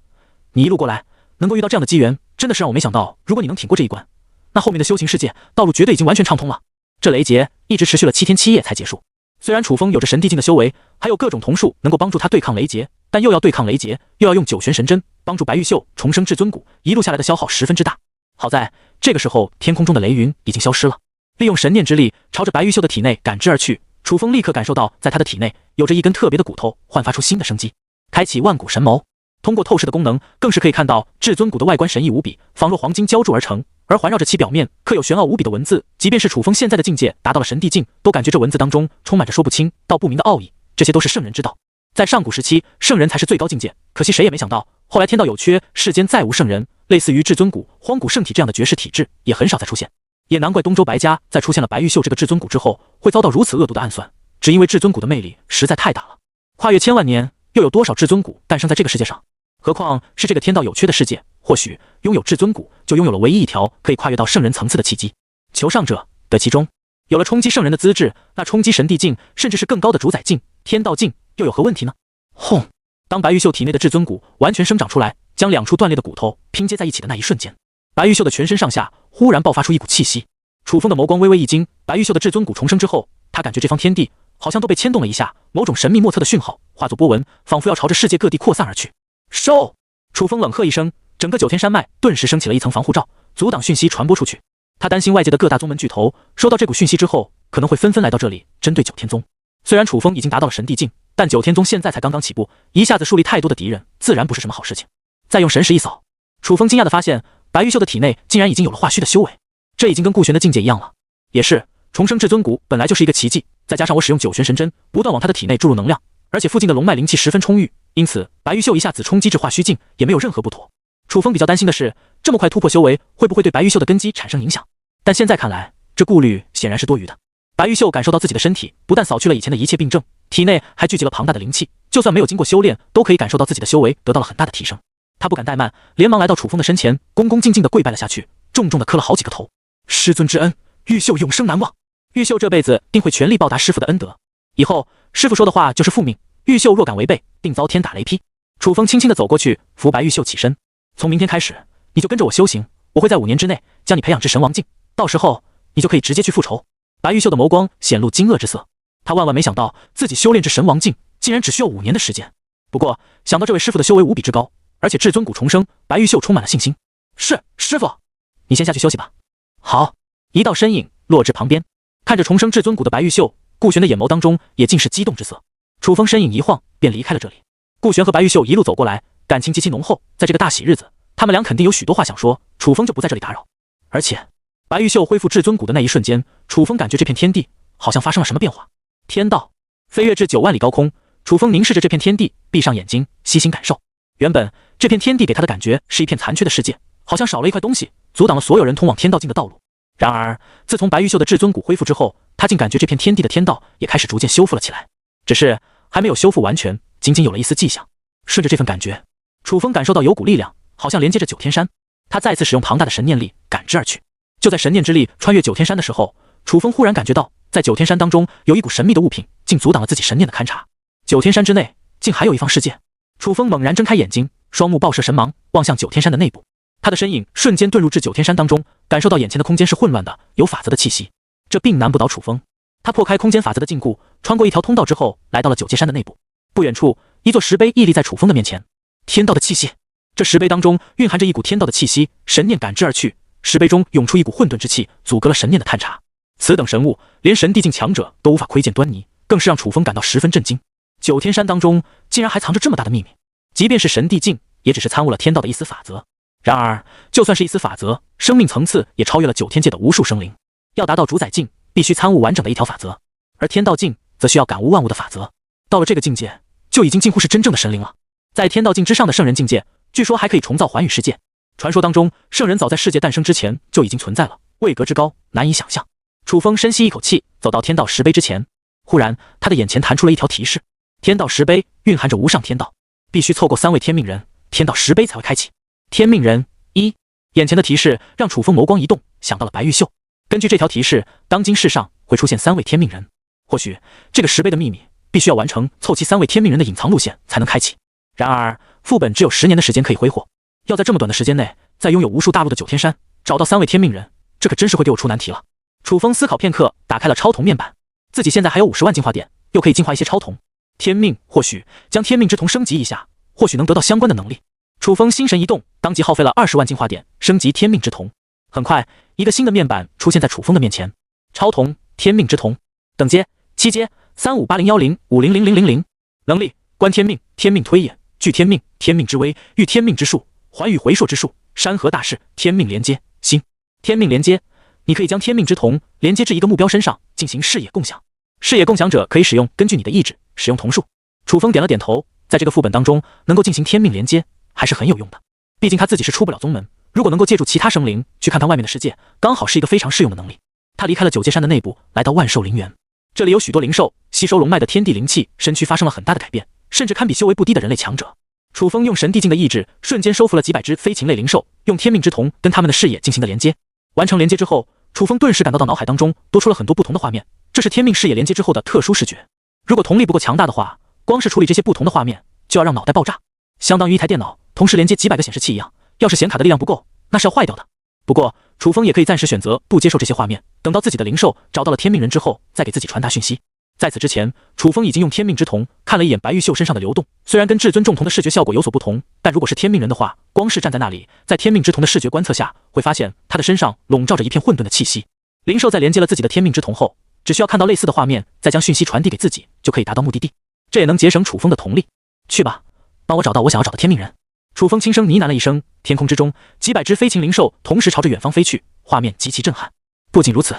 你一路过来能够遇到这样的机缘，真的是让我没想到，如果你能挺过这一关，那后面的修行世界道路绝对已经完全畅通了。这雷劫一直持续了7天7夜才结束，虽然楚风有着神帝境的修为，还有各种瞳术能够帮助他对抗雷劫，但又要对抗雷劫，又要用九玄神针帮助白玉秀重生至尊骨，一路下来的消耗十分之大。好在这个时候天空中的雷云已经消失了，利用神念之力朝着白玉秀的体内赶之而去。楚风立刻感受到在他的体内有着一根特别的骨头焕发出新的生机，开启万骨神眸，通过透视的功能更是可以看到至尊骨的外观神异无比，仿若黄金浇铸而成，而环绕着其表面刻有玄奥无比的文字，即便是楚风现在的境界达到了神帝境，都感觉这文字当中充满着说不清道不明的奥义，这些都是圣人之道。在上古时期，圣人才是最高境界，可惜谁也没想到后来天道有缺，世间再无圣人，类似于至尊骨、荒古圣体这样的绝世体质也很少再出现，也难怪东周白家在出现了白玉秀这个至尊骨之后会遭到如此恶毒的暗算，只因为至尊骨的魅力实在太大了。跨越千万年，又有多少至尊骨诞生在这个世界上？何况是这个天道有缺的世界，或许拥有至尊骨就拥有了唯一一条可以跨越到圣人层次的契机。求上者得其中，有了冲击圣人的资质，那冲击神帝境甚至是更高的主宰境、天道境又有何问题呢？轰！当白玉秀体内的至尊骨完全生长出来，将两处断裂的骨头拼接在一起的那一瞬间，白玉秀的全身上下忽然爆发出一股气息。楚风的眸光微微一惊，白玉秀的至尊骨重生之后，他感觉这方天地好像都被牵动了一下，某种神秘莫测的讯号化作波纹，仿佛要朝着世界各地扩散而去。收！楚风冷喝一声，整个九天山脉顿时升起了一层防护罩，阻挡讯息传播出去。他担心外界的各大宗门巨头收到这股讯息之后，可能会纷纷来到这里针对九天宗。虽然楚风已经达到了神帝境，但九天宗现在才刚刚起步，一下子树立太多的敌人，自然不是什么好事情。再用神识一扫，楚风惊讶地发现，白玉秀的体内竟然已经有了化虚的修为，这已经跟顾玄的境界一样了。也是，重生至尊骨本来就是一个奇迹，再加上我使用九玄神针，不断往他的体内注入能量，而且附近的龙脉灵气十分充裕，因此白玉秀一下子冲击至化虚境也没有任何不妥。楚风比较担心的是，这么快突破修为会不会对白玉秀的根基产生影响？但现在看来，这顾虑显然是多余的。白玉秀感受到自己的身体不但扫去了以前的一切病症，体内还聚集了庞大的灵气，就算没有经过修炼，都可以感受到自己的修为得到了很大的提升。他不敢怠慢，连忙来到楚风的身前，恭恭敬敬地跪拜了下去，重重地磕了好几个头。师尊之恩，玉秀永生难忘。玉秀这辈子定会全力报答师父的恩德，以后师父说的话就是父命，玉秀若敢违背，定遭天打雷劈。楚风轻轻地走过去，扶白玉秀起身。从明天开始，你就跟着我修行，我会在5年之内将你培养至神王境，到时候你就可以直接去复仇。白玉秀的眸光显露惊愕之色，他万万没想到自己修炼至神王境竟然只需要5年的时间。不过想到这位师父的修为无比之高，而且至尊骨重生，白玉秀充满了信心。是，师父，你先下去休息吧。好。一道身影落至旁边，看着重生至尊骨的白玉秀，顾玄的眼眸当中也尽是激动之色。楚风身影一晃便离开了这里。顾玄和白玉秀一路走过来，感情极其浓厚，在这个大喜日子，他们俩肯定有许多话想说，楚风就不在这里打扰。而且白玉秀恢复至尊骨的那一瞬间，楚风感觉这片天地好像发生了什么变化。天道飞跃至9万里高空，楚风凝视着这片天地，闭上眼睛悉心感受。原本这片天地给他的感觉是一片残缺的世界，好像少了一块东西，阻挡了所有人通往天道境的道路。然而自从白玉秀的至尊骨恢复之后，他竟感觉这片天地的天道也开始逐渐修复了起来，只是还没有修复完全，仅仅有了一丝迹象。顺着这份感觉，楚风感受到有股力量好像连接着九天山，他再次使用庞大的神念力赶之而去。就在神念之力穿越九天山的时候，楚风忽然感觉到，在九天山当中有一股神秘的物品，竟阻挡了自己神念的勘察。九天山之内，竟还有一方世界。楚风猛然睁开眼睛，双目爆射神芒，望向九天山的内部。他的身影瞬间遁入至九天山当中，感受到眼前的空间是混乱的，有法则的气息。这并难不倒楚风。他破开空间法则的禁锢，穿过一条通道之后，来到了九界山的内部。不远处，一座石碑屹立在楚风的面前。天道的气息，这石碑当中蕴含着一股天道的气息，神念感知而去，石碑中涌出一股混沌之气，阻隔了神念的探查。此等神物，连神地境强者都无法窥见端倪，更是让楚风感到十分震惊。九天山当中竟然还藏着这么大的秘密，即便是神地境，也只是参悟了天道的一丝法则。然而，就算是一丝法则，生命层次也超越了九天界的无数生灵。要达到主宰境，必须参悟完整的一条法则，而天道境则需要感悟万物的法则。到了这个境界，就已经近乎是真正的神灵了。在天道境之上的圣人境界，据说还可以重造寰宇世界。传说当中，圣人早在世界诞生之前就已经存在了，位格之高，难以想象。楚风深吸一口气，走到天道石碑之前。忽然，他的眼前弹出了一条提示：天道石碑蕴含着无上天道，必须凑够3位天命人，天道石碑才会开启。天命人1，眼前的提示让楚风眸光一动，想到了白玉秀。根据这条提示，当今世上会出现3位天命人，或许这个石碑的秘密必须要完成凑齐3位天命人的隐藏路线才能开启。然而副本只有10年的时间可以挥霍，要在这么短的时间内，在拥有无数大陆的九天山找到3位天命人，这可真是会给我出难题了。楚风思考片刻，打开了超铜面板。自己现在还有50万进化点，又可以进化一些超铜。天命，或许将天命之铜升级一下，或许能得到相关的能力。楚风心神一动，当即耗费了20万进化点升级天命之铜。很快，一个新的面板出现在楚风的面前。超铜，天命之铜，等阶7阶，358010500000。能力：观天命，天命推演，聚天命，天命之威，御天命之术，寰宇回溯之术，山河大势，天命连接。新天命连接，你可以将天命之铜连接至一个目标身上，进行视野共享。视野共享者可以使用根据你的意志使用铜术。楚风点了点头，在这个副本当中能够进行天命连接还是很有用的。毕竟他自己是出不了宗门，如果能够借助其他生灵去看看外面的世界，刚好是一个非常适用的能力。他离开了九界山的内部，来到万兽灵园。这里有许多灵兽，吸收龙脉的天地灵气，身躯发生了很大的改变，甚至堪比修为不低的人类强者。楚风用神地境的意志，瞬间收服了几百只飞禽类灵兽，用天命之瞳跟他们的视野进行了连接。完成连接之后，楚风顿时感到脑海当中多出了很多不同的画面，这是天命视野连接之后的特殊视觉。如果瞳力不够强大的话，光是处理这些不同的画面，就要让脑袋爆炸，相当于一台电脑同时连接几百个显示器一样。要是显卡的力量不够，那是要坏掉的。不过楚风也可以暂时选择不接受这些画面，等到自己的灵兽找到了天命人之后，再给自己传达讯息。在此之前，楚风已经用天命之瞳看了一眼白玉秀身上的流动，虽然跟至尊重瞳的视觉效果有所不同，但如果是天命人的话，光是站在那里，在天命之瞳的视觉观测下，会发现他的身上笼罩着一片混沌的气息。灵兽在连接了自己的天命之瞳后，只需要看到类似的画面，再将讯息传递给自己，就可以达到目的地。这也能节省楚风的瞳力。去吧，帮我找到我想要找的天命人。楚风轻声呢喃了一声，天空之中几百只飞禽灵兽同时朝着远方飞去，画面极其震撼。不仅如此，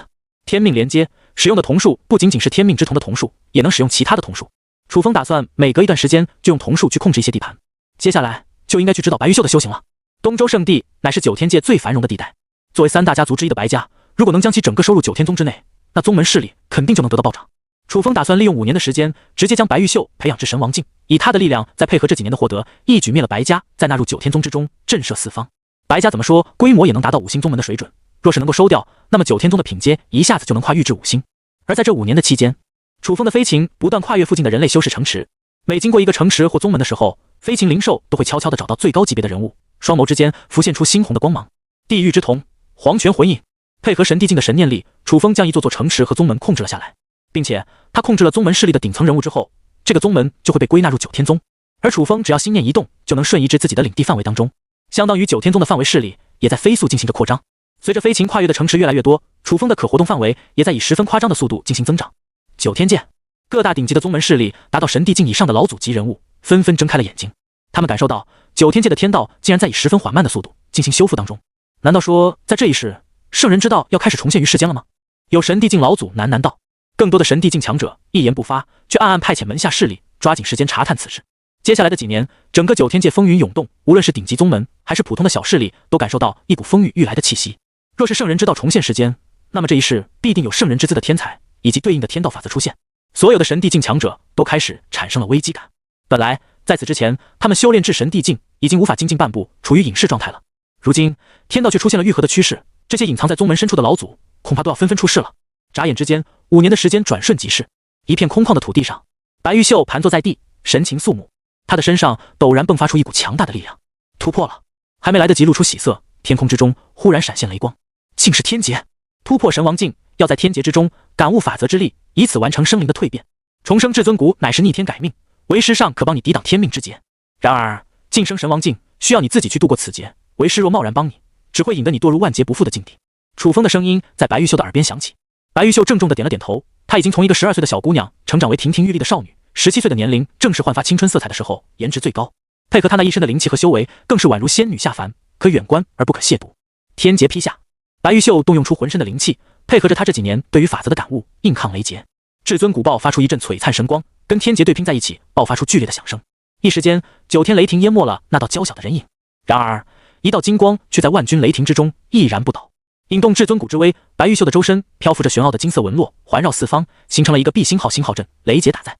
天命连接使用的瞳术不仅仅是天命之瞳的瞳术，也能使用其他的瞳术。楚风打算每隔一段时间就用瞳术去控制一些地盘。接下来就应该去指导白玉秀的修行了。东周圣地乃是九天界最繁荣的地带，作为3大家族之一的白家，如果能将其整个收入九天宗之内，那宗门势力肯定就能得到暴涨。楚风打算利用5年的时间，直接将白玉秀培养至神王境，以他的力量再配合这几年的获得，一举灭了白家，再纳入九天宗之中，震慑四方。白家怎么说规模也能达到5星宗门的水准，若是能够收掉，那么九天宗的品阶一下子就能跨越至5星。而在这5年的期间，楚风的飞禽不断跨越附近的人类修士城池，每经过一个城池或宗门的时候，飞禽灵兽都会悄悄地找到最高级别的人物，双眸之间浮现出猩红的光芒。地狱之瞳，黄泉魂影，配合神地境的神念力，楚风将一座座城池和宗门控制了下来，并且他控制了宗门势力的顶层人物之后，这个宗门就会被归纳入九天宗，而楚风只要心念一动，就能瞬移至自己的领地范围当中，相当于九天宗的范围势力也在飞速进行着扩张。随着飞禽跨越的城池越来越多，楚风的可活动范围也在以十分夸张的速度进行增长。九天界各大顶级的宗门势力达到神地境以上的老祖级人物纷纷睁开了眼睛，他们感受到九天界的天道竟然在以十分缓慢的速度进行修复当中。难道说在这一世，圣人之道要开始重现于世间了吗？有神地境老祖喃喃道。更多的神地境强者一言不发，却暗暗派遣门下势力抓紧时间查探此事。接下来的几年，整个九天界风云涌动，无论是顶级宗门还是普通的小势力，都感受到一股风雨欲来的气息。若是圣人之道重现世间，那么这一世必定有圣人之姿的天才以及对应的天道法则出现。所有的神地境强者都开始产生了危机感。本来在此之前，他们修炼至神地境已经无法精进半步，处于隐士状态了。如今天道却出现了愈合的趋势，这些隐藏在宗门深处的老祖恐怕都要纷纷出世了。眨眼之间，5年的时间转瞬即逝。一片空旷的土地上，白玉秀盘坐在地，神情肃穆。他的身上陡然迸发出一股强大的力量，突破了。还没来得及露出喜色，天空之中忽然闪现雷光，竟是天劫！突破神王境，要在天劫之中感悟法则之力，以此完成生灵的蜕变。重生至尊骨乃是逆天改命，为师尚可帮你抵挡天命之劫。然而晋升神王境需要你自己去度过此劫，为师若贸然帮你，只会引得你堕入万劫不复的境地。楚风的声音在白玉秀的耳边响起。白玉秀郑重地点了点头，她已经从一个12岁的小姑娘成长为亭亭玉立的少女，17岁的年龄正是焕发青春色彩的时候，颜值最高，配合她那一身的灵气和修为，更是宛如仙女下凡，可远观而不可亵渎。天劫劈下，白玉秀动用出浑身的灵气，配合着她这几年对于法则的感悟，硬抗雷劫。至尊古爆发出一阵璀璨神光，跟天劫对拼在一起，爆发出剧烈的响声。一时间，9天雷霆淹没了那道娇小的人影。然而一道金光却在万钧雷霆之中毅然不倒。引动至尊骨之威，白玉秀的周身漂浮着玄奥的金色纹络，环绕四方，形成了一个碧星号星号阵。雷劫打在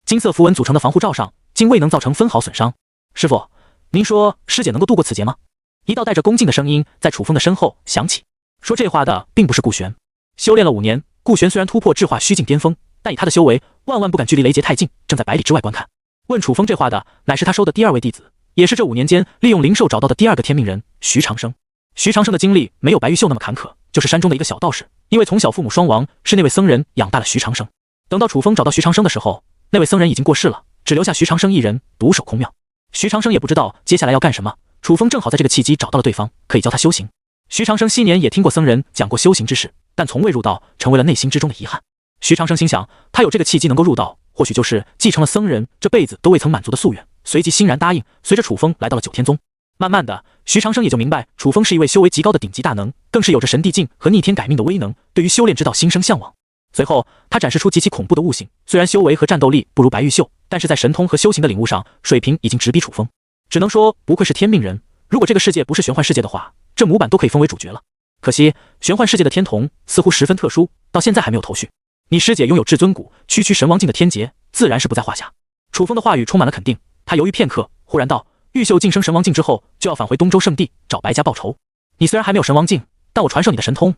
金色符文组成的防护罩上，竟未能造成分毫损伤。师傅，您说师姐能够度过此劫吗？一道带着恭敬的声音在楚风的身后响起。说这话的并不是顾玄，修炼了5年，顾玄虽然突破智化虚境巅峰，但以他的修为，万万不敢距离雷劫太近，正在百里之外观看。问楚风这话的，乃是他收的第2位弟子，也是这5年间利用灵兽找到的第2个天命人徐长生。徐长生的经历没有白玉秀那么坎坷，就是山中的一个小道士，因为从小父母双亡，是那位僧人养大了徐长生。等到楚风找到徐长生的时候，那位僧人已经过世了，只留下徐长生一人独守空庙。徐长生也不知道接下来要干什么，楚风正好在这个契机找到了对方，可以教他修行。徐长生昔年也听过僧人讲过修行之事，但从未入道，成为了内心之中的遗憾。徐长生心想，他有这个契机能够入道，或许就是继承了僧人这辈子都未曾满足的夙愿，随即欣然答应，随着楚风来到了九天宗。慢慢的，徐长生也就明白，楚风是一位修为极高的顶级大能，更是有着神帝境和逆天改命的威能，对于修炼之道心生向往。随后，他展示出极其恐怖的悟性，虽然修为和战斗力不如白玉秀，但是在神通和修行的领悟上，水平已经直逼楚风。只能说，不愧是天命人。如果这个世界不是玄幻世界的话，这模板都可以封为主角了。可惜，玄幻世界的天童似乎十分特殊，到现在还没有头绪。你师姐拥有至尊骨、区区神王境的天劫，自然是不在话下。楚风的话语充满了肯定，他犹豫片刻，忽然道：玉秀晋升神王境之后，就要返回东周圣地找白家报仇。你虽然还没有神王境，但我传授你的神通，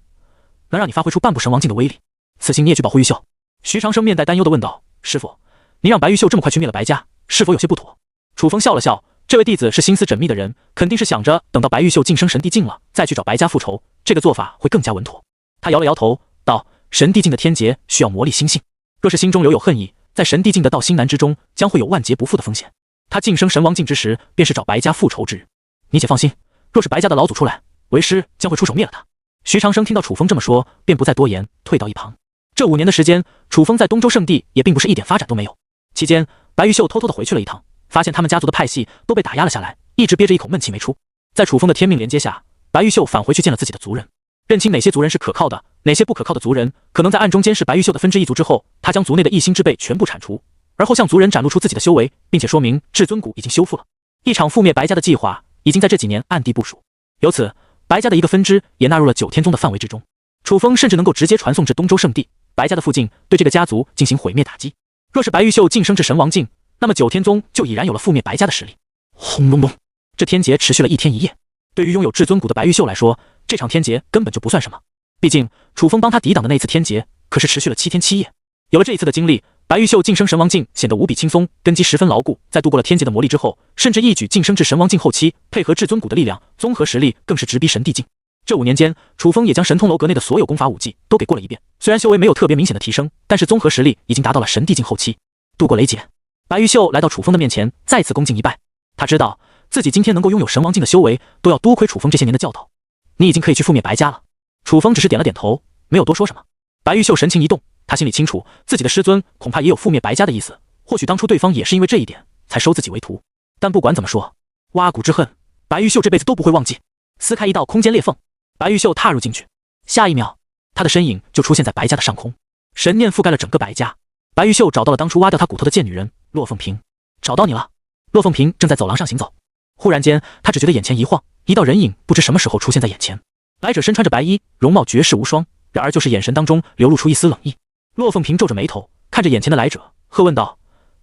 能让你发挥出半步神王境的威力。此行你也去保护玉秀。徐长生面带担忧地问道：师傅，您让白玉秀这么快去灭了白家，是否有些不妥？楚风笑了笑，这位弟子是心思缜密的人，肯定是想着等到白玉秀晋升神帝境了，再去找白家复仇，这个做法会更加稳妥。他摇了摇头道：神帝境的天劫需要磨砺心性，若是心中留有恨意，在神帝境的道心难之中，将会有万劫不复的风险。他晋升神王境之时，便是找白家复仇之日。你且放心，若是白家的老祖出来，为师将会出手灭了他。徐长生听到楚风这么说，便不再多言，退到一旁。这5年的时间，楚风在东周圣地也并不是一点发展都没有。期间，白玉秀偷偷的回去了一趟，发现他们家族的派系都被打压了下来，一直憋着一口闷气没出。在楚风的天命连接下，白玉秀返回去见了自己的族人，认清哪些族人是可靠的，哪些不可靠的族人可能在暗中监视白玉秀的分支一族之后，他将族内的异星之辈全部铲除，而后向族人展露出自己的修为，并且说明至尊骨已经修复了。一场覆灭白家的计划已经在这几年暗地部署，由此白家的一个分支也纳入了九天宗的范围之中。楚风甚至能够直接传送至东周圣地白家的附近，对这个家族进行毁灭打击。若是白玉秀晋升至神王境，那么九天宗就已然有了覆灭白家的实力。轰隆隆，这天劫持续了1天1夜。对于拥有至尊骨的白玉秀来说，这场天劫根本就不算什么。毕竟楚风帮他抵挡的那次天劫可是持续了7天7夜。有了这一次的经历，白玉秀晋升神王境显得无比轻松，根基十分牢固。在度过了天劫的磨砺之后，甚至一举晋升至神王境后期，配合至尊骨的力量，综合实力更是直逼神帝境。这5年间，楚风也将神通楼阁内的所有功法武技都给过了一遍。虽然修为没有特别明显的提升，但是综合实力已经达到了神帝境后期。度过雷劫，白玉秀来到楚风的面前，再次恭敬一拜。他知道自己今天能够拥有神王境的修为，都要多亏楚风这些年的教导。你已经可以去覆灭白家了。楚风只是点了点头，没有多说什么。白玉秀神情一动，他心里清楚，自己的师尊恐怕也有覆灭白家的意思。或许当初对方也是因为这一点才收自己为徒。但不管怎么说，挖骨之恨，白玉秀这辈子都不会忘记。撕开一道空间裂缝，白玉秀踏入进去，下一秒，他的身影就出现在白家的上空，神念覆盖了整个白家。白玉秀找到了当初挖掉他骨头的贱女人骆凤萍。找到你了。骆凤萍正在走廊上行走，忽然间，他只觉得眼前一晃，一道人影不知什么时候出现在眼前。来者身穿着白衣，容貌绝世无双，然而就是眼神当中流露出一丝冷意。骆凤萍皱着眉头看着眼前的来者，喝问道：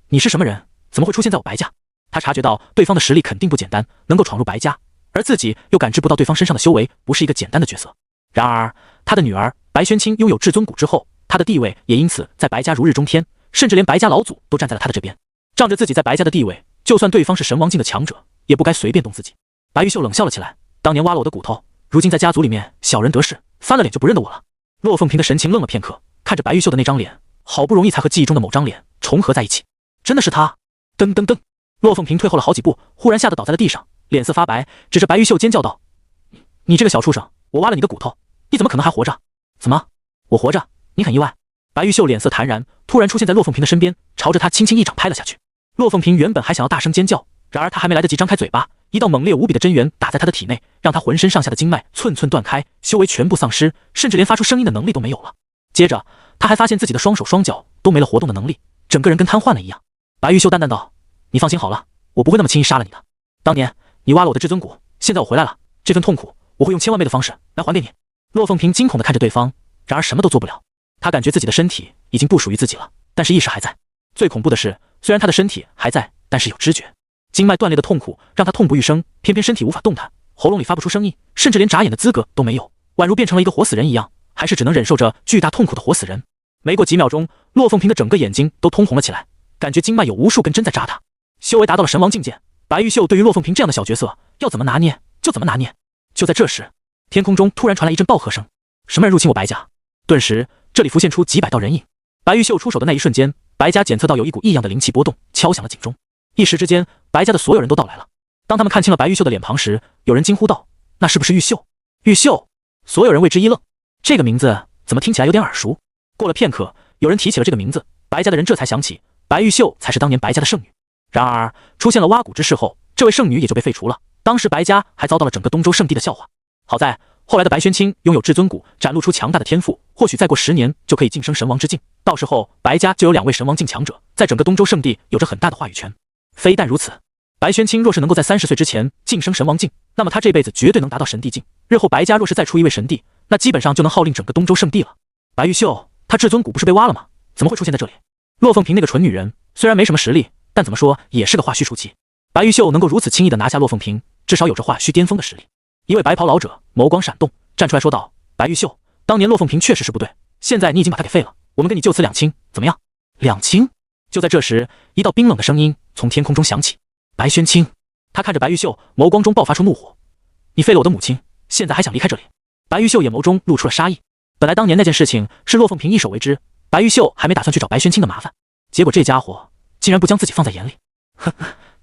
你是什么人？怎么会出现在我白家？他察觉到对方的实力肯定不简单，能够闯入白家，而自己又感知不到对方身上的修为不是一个简单的角色。然而，他的女儿白宣清拥有至尊骨之后，他的地位也因此在白家如日中天，甚至连白家老祖都站在了他的这边。仗着自己在白家的地位，就算对方是神王境的强者，也不该随便动自己。白玉秀冷笑了起来，当年挖了我的骨头，如今在家族里面小人得势，翻了脸就不认得我了。骆凤平的神情愣了片刻，看着白玉秀的那张脸，好不容易才和记忆中的某张脸重合在一起。真的是他！噔噔噔，骆凤平退后了好几步，忽然吓得倒在了地上，脸色发白，指着白玉秀尖叫道：“你这个小畜生，我挖了你的骨头，你怎么可能还活着？怎么，我活着？你很意外？”白玉秀脸色坦然，突然出现在骆凤平的身边，朝着他轻轻一掌拍了下去。骆凤平原本还想要大声尖叫，然而他还没来得及张开嘴巴，一道猛烈无比的真元打在他的体内，让他浑身上下的经脉寸寸断开，修为全部丧失，甚至连发出声音的能力都没有了。接着他还发现自己的双手双脚都没了活动的能力，整个人跟瘫痪了一样。白玉秀淡淡道：“你放心好了，我不会那么轻易杀了你的。当年你挖了我的至尊骨，现在我回来了，这份痛苦我会用千万倍的方式来还给你。”骆凤平惊恐地看着对方，然而什么都做不了。他感觉自己的身体已经不属于自己了，但是意识还在。最恐怖的是，虽然他的身体还在，但是有知觉。经脉断裂的痛苦让他痛不欲生，偏偏身体无法动弹，喉咙里发不出声音，甚至连眨眼的资格都没有，宛如变成了一个活死人一样，还是只能忍受着巨大痛苦的活死人。没过几秒钟，骆凤平的整个眼睛都通红了起来，感觉经脉有无数根针在扎他。修为达到了神王境界，白玉秀对于骆凤平这样的小角色，要怎么拿捏就怎么拿捏。就在这时，天空中突然传来一阵暴喝声，什么人入侵我白家？顿时这里浮现出几百道人影。白玉秀出手的那一瞬间，白家检测到有一股异样的灵气波动，敲响了警钟。一时之间，白家的所有人都到来了。当他们看清了白玉秀的脸庞时，有人惊呼道：“那是不是玉秀？”玉秀！所有人为之一愣，这个名字怎么听起来有点耳熟？过了片刻，有人提起了这个名字，白家的人这才想起白玉秀才是当年白家的圣女。然而出现了挖骨之事后，这位圣女也就被废除了。当时白家还遭到了整个东周圣地的笑话。好在后来的白宣清拥有至尊骨，展露出强大的天赋，或许再过10年就可以晋升神王之境，到时候白家就有2位神王境强者，在整个东周圣地有着很大的话语权。非但如此，白宣清若是能够在30岁之前晋升神王境，那么他这辈子绝对能达到神帝境。日后白家若是再出一位神帝，那基本上就能号令整个东周圣地了。白玉秀，他至尊骨不是被挖了吗？怎么会出现在这里？骆凤平那个蠢女人虽然没什么实力，但怎么说也是个化虚初期。白玉秀能够如此轻易地拿下骆凤平，至少有着化虚巅峰的实力。一位白袍老者眸光闪动，站出来说道：“白玉秀，当年骆凤平确实是不对，现在你已经把他给废了，我们跟你就此两清，怎么样？”两清？就在这时，一道冰冷的声音从天空中响起。白宣清，他看着白玉秀，眸光中爆发出怒火：“你废了我的母亲，现在还想离开这里？”白玉秀眼眸中露出了杀意。本来当年那件事情是骆凤平一手为之，白玉秀还没打算去找白宣清的麻烦，结果这家伙竟然不将自己放在眼里。哼，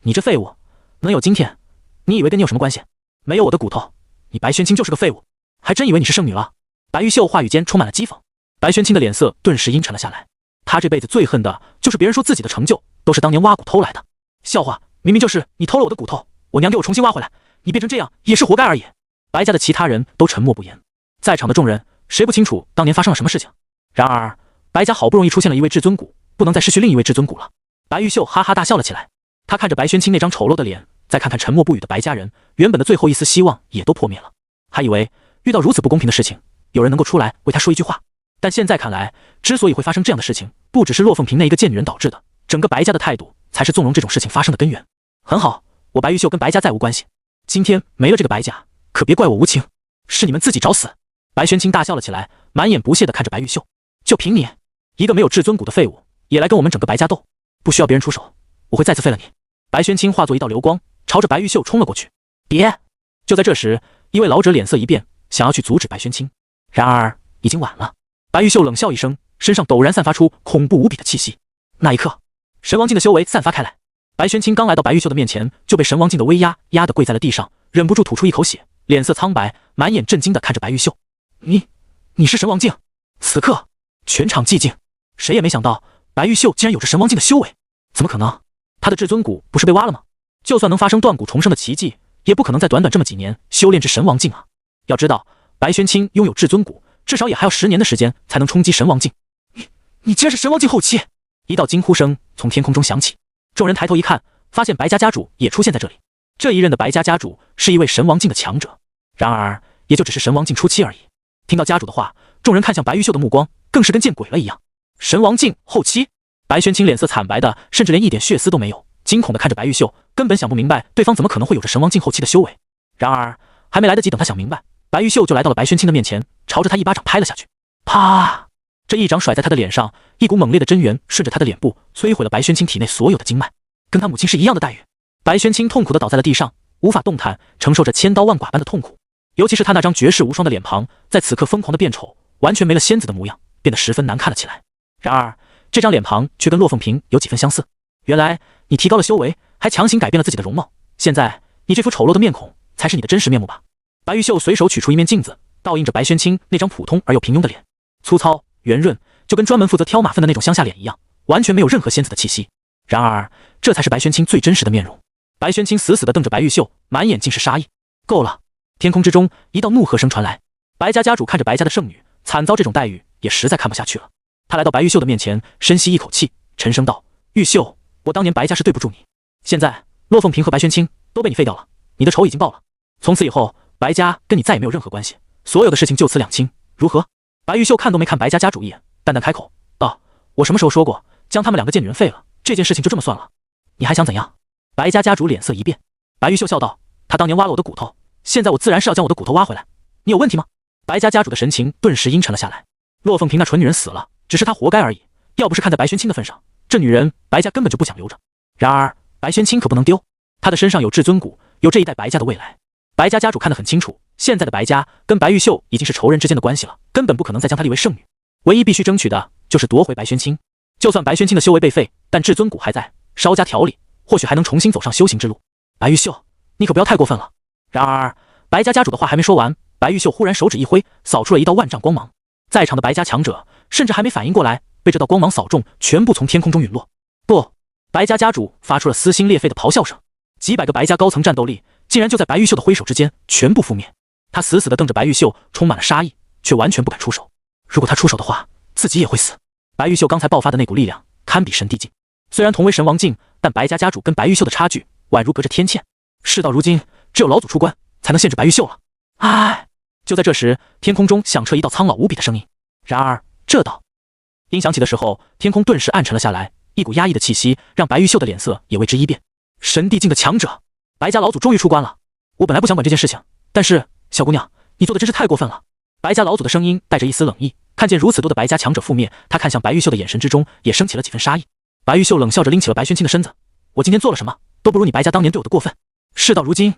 你这废物，能有今天，你以为跟你有什么关系？没有我的骨头，你白宣清就是个废物，还真以为你是圣女了。白玉秀话语间充满了讥讽，白宣清的脸色顿时阴沉了下来。他这辈子最恨的就是别人说自己的成就都是当年挖骨偷来的，笑话，明明就是你偷了我的骨头，我娘给我重新挖回来，你变成这样也是活该而已。白家的其他人都沉默不言，在场的众人谁不清楚当年发生了什么事情？然而白家好不容易出现了一位至尊骨，不能再失去另一位至尊骨了。白玉秀哈哈大笑了起来，他看着白宣清那张丑陋的脸，再看看沉默不语的白家人，原本的最后一丝希望也都破灭了。还以为遇到如此不公平的事情，有人能够出来为他说一句话，但现在看来，之所以会发生这样的事情，不只是骆凤平那一个贱女人导致的，整个白家的态度才是纵容这种事情发生的根源。很好，我白玉秀跟白家再无关系，今天没了这个白家，可别怪我无情，是你们自己找死。白宣清大笑了起来，满眼不屑地看着白玉秀，就凭你一个没有至尊骨的废物，也来跟我们整个白家斗，不需要别人出手，我会再次废了你。白宣清化作一道流光，朝着白玉秀冲了过去。别！就在这时，一位老者脸色一变，想要去阻止白宣清，然而已经晚了。白玉秀冷笑一声，身上陡然散发出恐怖无比的气息。那一刻，神王境的修为散发开来。白宣清刚来到白玉秀的面前，就被神王境的威压压得跪在了地上，忍不住吐出一口血，脸色苍白，满眼震惊地看着白玉秀。你是神王境？此刻全场寂静，谁也没想到白玉秀竟然有着神王境的修为，怎么可能？他的至尊骨不是被挖了吗？就算能发生断骨重生的奇迹，也不可能在短短这么几年修炼至神王境啊！要知道，白宣清拥有至尊骨，至少也还要10年的时间才能冲击神王境。你竟然是神王境后期！一道惊呼声从天空中响起，众人抬头一看，发现白家家主也出现在这里。这一任的白家家主是一位神王境的强者，然而也就只是神王境初期而已。听到家主的话，众人看向白玉秀的目光更是跟见鬼了一样。神王境后期？白宣清脸色惨白的，甚至连一点血丝都没有，惊恐的看着白玉秀，根本想不明白对方怎么可能会有着神王境后期的修为。然而还没来得及等他想明白，白玉秀就来到了白宣清的面前，朝着他一巴掌拍了下去。啪！这一掌甩在他的脸上，一股猛烈的真元顺着他的脸部摧毁了白宣清体内所有的经脉，跟他母亲是一样的待遇。白宣清痛苦地倒在了地上，无法动弹，承受着千刀万剐般的痛苦。尤其是他那张绝世无双的脸庞，在此刻疯狂的变丑，完全没了仙子的模样，变得十分难看了起来。然而，这张脸庞却跟骆凤萍有几分相似。原来你提高了修为，还强行改变了自己的容貌，现在你这副丑陋的面孔才是你的真实面目吧？白玉秀随手取出一面镜子，倒映着白宣清那张普通而又平庸的脸，粗糙圆润，就跟专门负责挑马粪的那种乡下脸一样，完全没有任何仙子的气息。然而，这才是白宣清最真实的面容。白宣清死死地瞪着白玉秀，满眼尽是杀意。够了！天空之中，一道怒喝声传来。白家家主看着白家的圣女惨遭这种待遇，也实在看不下去了。他来到白玉秀的面前，深吸一口气，沉声道：“玉秀，我当年白家是对不住你，现在骆凤萍和白宣清都被你废掉了，你的仇已经报了。从此以后，白家跟你再也没有任何关系，所有的事情就此两清，如何？”白玉秀看都没看白家家主一眼，淡淡开口道：“我什么时候说过将他们两个贱女人废了？这件事情就这么算了？你还想怎样？”白家家主脸色一变，白玉秀笑道：“他当年挖了我的骨头，现在我自然是要将我的骨头挖回来，你有问题吗？”白家家主的神情顿时阴沉了下来。骆凤萍那蠢女人死了，只是她活该而已，要不是看在白宣清的份上，这女人白家根本就不想留着。然而白宣清可不能丢，她的身上有至尊骨，有这一代白家的未来。白家家主看得很清楚，现在的白家跟白玉秀已经是仇人之间的关系了，根本不可能再将她立为圣女。唯一必须争取的就是夺回白宣清。就算白宣清的修为被废，但至尊骨还在，稍加调理，或许还能重新走上修行之路。白玉秀，你可不要太过分了。然而白家家主的话还没说完，白玉秀忽然手指一挥，扫出了一道万丈光芒。在场的白家强者甚至还没反应过来，被这道光芒扫中，全部从天空中陨落。不！白家家主发出了撕心裂肺的咆哮声。几百个白家高层战斗力竟然就在白玉秀的挥手之间全部覆灭。他死死地瞪着白玉秀，充满了杀意，却完全不敢出手。如果他出手的话，自己也会死。白玉秀刚才爆发的那股力量堪比神帝境，虽然同为神王境，但白家家主跟白玉秀的差距宛如隔着天堑。事到如今，只有老祖出关才能限制白玉秀了。唉！就在这时，天空中响彻一道苍老无比的声音。然而这道音响起的时候，天空顿时暗沉了下来，一股压抑的气息让白玉秀的脸色也为之一变。神帝境的强者，白家老祖终于出关了。我本来不想管这件事情，但是小姑娘，你做的真是太过分了。白家老祖的声音带着一丝冷意，看见如此多的白家强者覆灭，他看向白玉秀的眼神之中也升起了几分杀意。白玉秀冷笑着拎起了白宣清的身子，我今天做了什么都不如你白家当年对我的过分，事到如今，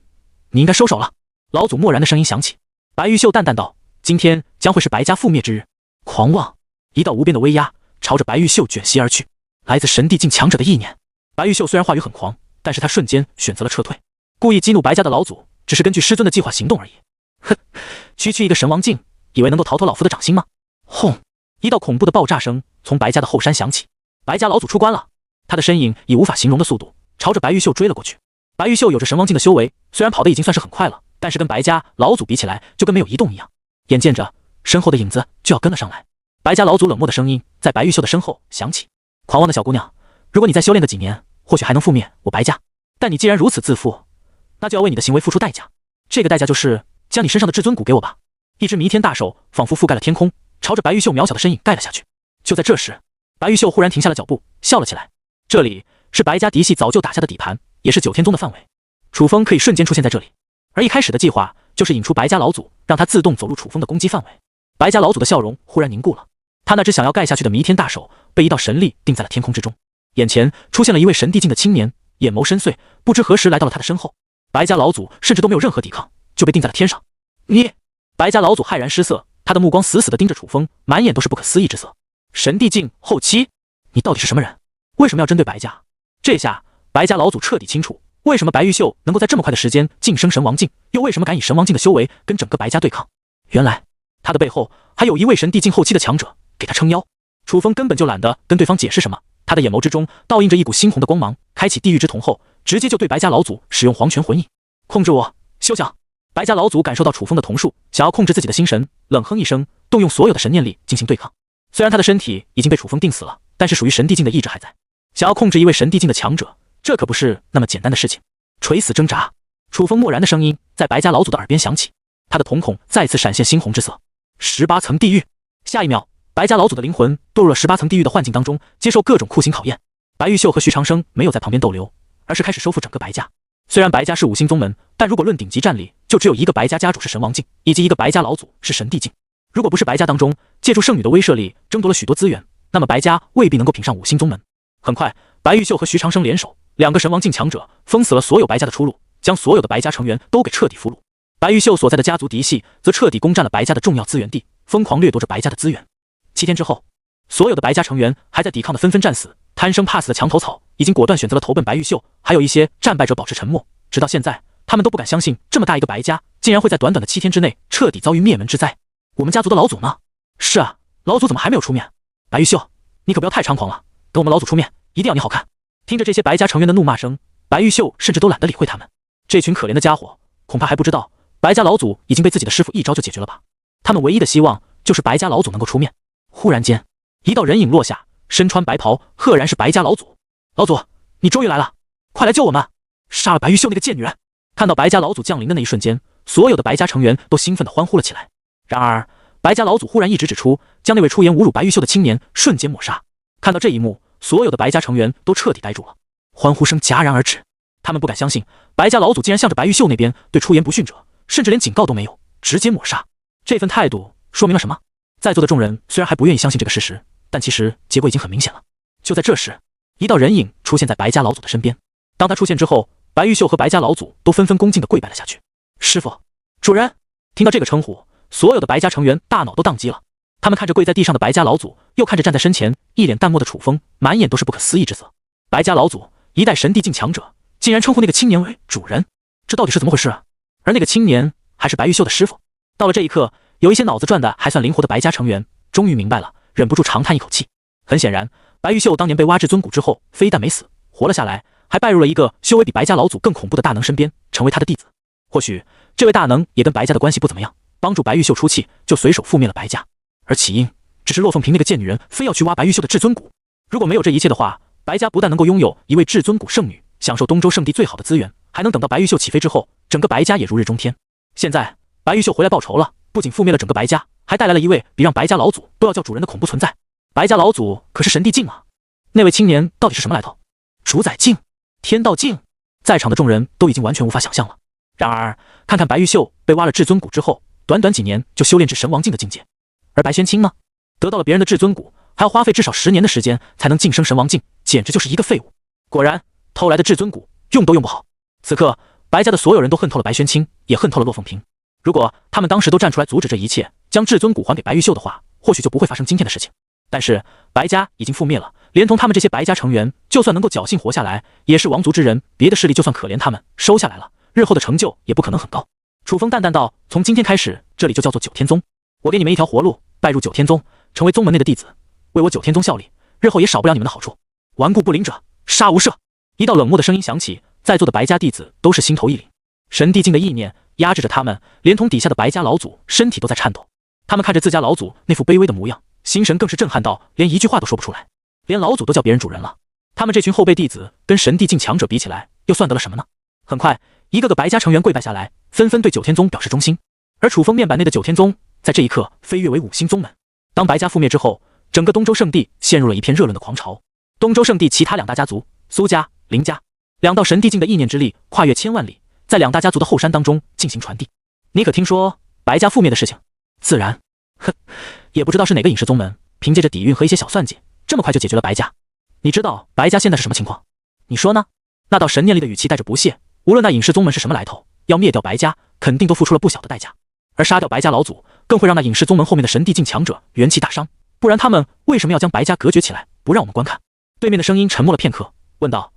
你应该收手了。老祖默然的声音响起。白玉秀淡淡道：“今天将会是白家覆灭之日。”狂妄！一道无边的威压朝着白玉秀卷袭而去，来自神帝境强者的意念。白玉秀虽然话语很狂，但是他瞬间选择了撤退，故意激怒白家的老祖，只是根据师尊的计划行动而已。哼，区区一个神王境，以为能够逃脱老夫的掌心吗？轰！一道恐怖的爆炸声从白家的后山响起，白家老祖出关了。他的身影以无法形容的速度朝着白玉秀追了过去。白玉秀有着神王境的修为，虽然跑得已经算是很快了，但是跟白家老祖比起来，就跟没有移动一样。眼见着身后的影子就要跟了上来，白家老祖冷漠的声音在白玉秀的身后响起：“狂妄的小姑娘，如果你再修炼个几年，或许还能覆灭我白家。但你既然如此自负，那就要为你的行为付出代价。这个代价就是将你身上的至尊骨给我吧。”一只弥天大手仿佛覆盖了天空，朝着白玉秀渺小的身影盖了下去。就在这时，白玉秀忽然停下了脚步，笑了起来。这里是白家嫡系早就打下的底盘，也是九天宗的范围，楚风可以瞬间出现在这里。而一开始的计划就是引出白家老祖，让他自动走入楚风的攻击范围。白家老祖的笑容忽然凝固了，他那只想要盖下去的弥天大手被一道神力定在了天空之中。眼前出现了一位神帝境的青年，眼眸深邃，不知何时来到了他的身后。白家老祖甚至都没有任何抵抗，就被定在了天上。你！白家老祖骇然失色，他的目光死死地盯着楚风，满眼都是不可思议之色。神帝境后期，你到底是什么人？为什么要针对白家？这下白家老祖彻底清楚，为什么白玉秀能够在这么快的时间晋升神王境，又为什么敢以神王境的修为跟整个白家对抗。原来他的背后还有一位神帝境后期的强者给他撑腰。楚风根本就懒得跟对方解释什么，他的眼眸之中倒映着一股猩红的光芒，开启地狱之瞳后，直接就对白家老祖使用黄泉魂印。控制我，休想！白家老祖感受到楚风的瞳术，想要控制自己的心神，冷哼一声，动用所有的神念力进行对抗。虽然他的身体已经被楚风定死了，但是属于神帝境的意志还在。想要控制一位神帝境的强者，这可不是那么简单的事情。垂死挣扎，楚风漠然的声音在白家老祖的耳边响起，他的瞳孔再次闪现猩红之色。18层地狱。下一秒，白家老祖的灵魂堕入了18层地狱的幻境当中，接受各种酷刑考验。白玉秀和徐长生没有在旁边逗留，而是开始收复整个白家。虽然白家是5星宗门，但如果论顶级战力，就只有一个白家家主是神王境，以及一个白家老祖是神帝境。如果不是白家当中借助圣女的威慑力争夺了许多资源，那么白家未必能够评上5星宗门。很快，白玉秀和徐长生联手，2个神王境强者封死了所有白家的出路，将所有的白家成员都给彻底俘虏。白玉秀所在的家族嫡系则彻底攻占了白家的重要资源地，疯狂掠夺着白家的资源。7天之后，所有的白家成员还在抵抗的纷纷战死，贪生怕死的墙头草已经果断选择了投奔白玉秀，还有一些战败者保持沉默，直到现在，他们都不敢相信这么大一个白家竟然会在短短的7天之内彻底遭遇灭门之灾。我们家族的老祖呢？是啊，老祖怎么还没有出面？白玉秀，你可不要太猖狂了，等我们老祖出面，一定要你好看。听着这些白家成员的怒骂声，白玉秀甚至都懒得理会他们。这群可怜的家伙，恐怕还不知道白家老祖已经被自己的师傅一招就解决了吧？他们唯一的希望就是白家老祖能够出面。忽然间，一道人影落下，身穿白袍，赫然是白家老祖。老祖，你终于来了，快来救我们！杀了白玉秀那个贱女人！看到白家老祖降临的那一瞬间，所有的白家成员都兴奋地欢呼了起来。然而，白家老祖忽然一指指出，将那位出言侮辱白玉秀的青年瞬间抹杀。看到这一幕，所有的白家成员都彻底呆住了，欢呼声戛然而止。他们不敢相信，白家老祖竟然向着白玉秀那边对出言不逊者，甚至连警告都没有，直接抹杀。这份态度说明了什么？在座的众人虽然还不愿意相信这个事实，但其实结果已经很明显了。就在这时，一道人影出现在白家老祖的身边。当他出现之后，白玉秀和白家老祖都纷纷恭敬地跪拜了下去。师父，主人。听到这个称呼，所有的白家成员大脑都宕机了。他们看着跪在地上的白家老祖，又看着站在身前一脸淡漠的楚风，满眼都是不可思议之色。白家老祖，一代神帝境强者，竟然称呼那个青年为主人，这到底是怎么回事啊？而那个青年还是白玉秀的师父。到了这一刻，有一些脑子转的还算灵活的白家成员终于明白了，忍不住长叹一口气。很显然，白玉秀当年被挖至尊骨之后，非但没死，活了下来，还拜入了一个修为比白家老祖更恐怖的大能身边，成为他的弟子。或许这位大能也跟白家的关系不怎么样，帮助白玉秀出气，就随手覆灭了白家。而起因只是骆凤萍那个贱女人非要去挖白玉秀的至尊骨。如果没有这一切的话，白家不但能够拥有一位至尊骨圣女，享受东周圣地最好的资源，还能等到白玉秀起飞之后，整个白家也如日中天。现在白玉秀回来报仇了，不仅覆灭了整个白家，还带来了一位比让白家老祖都要叫主人的恐怖存在。白家老祖可是神帝境啊！那位青年到底是什么来头？主宰境、天道境，在场的众人都已经完全无法想象了。然而，看看白玉秀被挖了至尊骨之后，短短几年就修炼至神王境的境界，而白轩清呢，得到了别人的至尊骨，还要花费至少10年的时间才能晋升神王境，简直就是一个废物。果然，偷来的至尊骨用都用不好。此刻，白家的所有人都恨透了白轩清，也恨透了骆凤萍。如果他们当时都站出来阻止这一切，将至尊骨还给白玉秀的话，或许就不会发生今天的事情。但是白家已经覆灭了，连同他们这些白家成员，就算能够侥幸活下来，也是王族之人，别的势力就算可怜他们，收下来了，日后的成就也不可能很高。楚风淡淡道：“从今天开始，这里就叫做九天宗。我给你们一条活路，拜入九天宗，成为宗门内的弟子，为我九天宗效力，日后也少不了你们的好处。顽固不灵者，杀无赦！”一道冷漠的声音响起，在座的白家弟子都是心头一凛。神帝境的意念压制着他们，连同底下的白家老祖身体都在颤抖。他们看着自家老祖那副卑微的模样，心神更是震撼到连一句话都说不出来。连老祖都叫别人主人了，他们这群后辈弟子跟神帝境强者比起来，又算得了什么呢？很快，一个个白家成员跪拜下来，纷纷对九天宗表示忠心。而楚风面板内的九天宗，在这一刻飞跃为5星宗门。当白家覆灭之后，整个东周圣地陷入了一片热论的狂潮。东周圣地其他2大家族苏家、林家，2道神帝境的意念之力跨越千万里，在2大家族的后山当中进行传递。你可听说白家覆灭的事情？自然，也不知道是哪个隐世宗门，凭借着底蕴和一些小算计，这么快就解决了白家。你知道白家现在是什么情况？你说呢？那道神念力的语气带着不屑，无论那隐世宗门是什么来头，要灭掉白家，肯定都付出了不小的代价。而杀掉白家老祖，更会让那隐世宗门后面的神帝境强者元气大伤。不然他们为什么要将白家隔绝起来，不让我们观看？对面的声音沉默了片刻，问道：“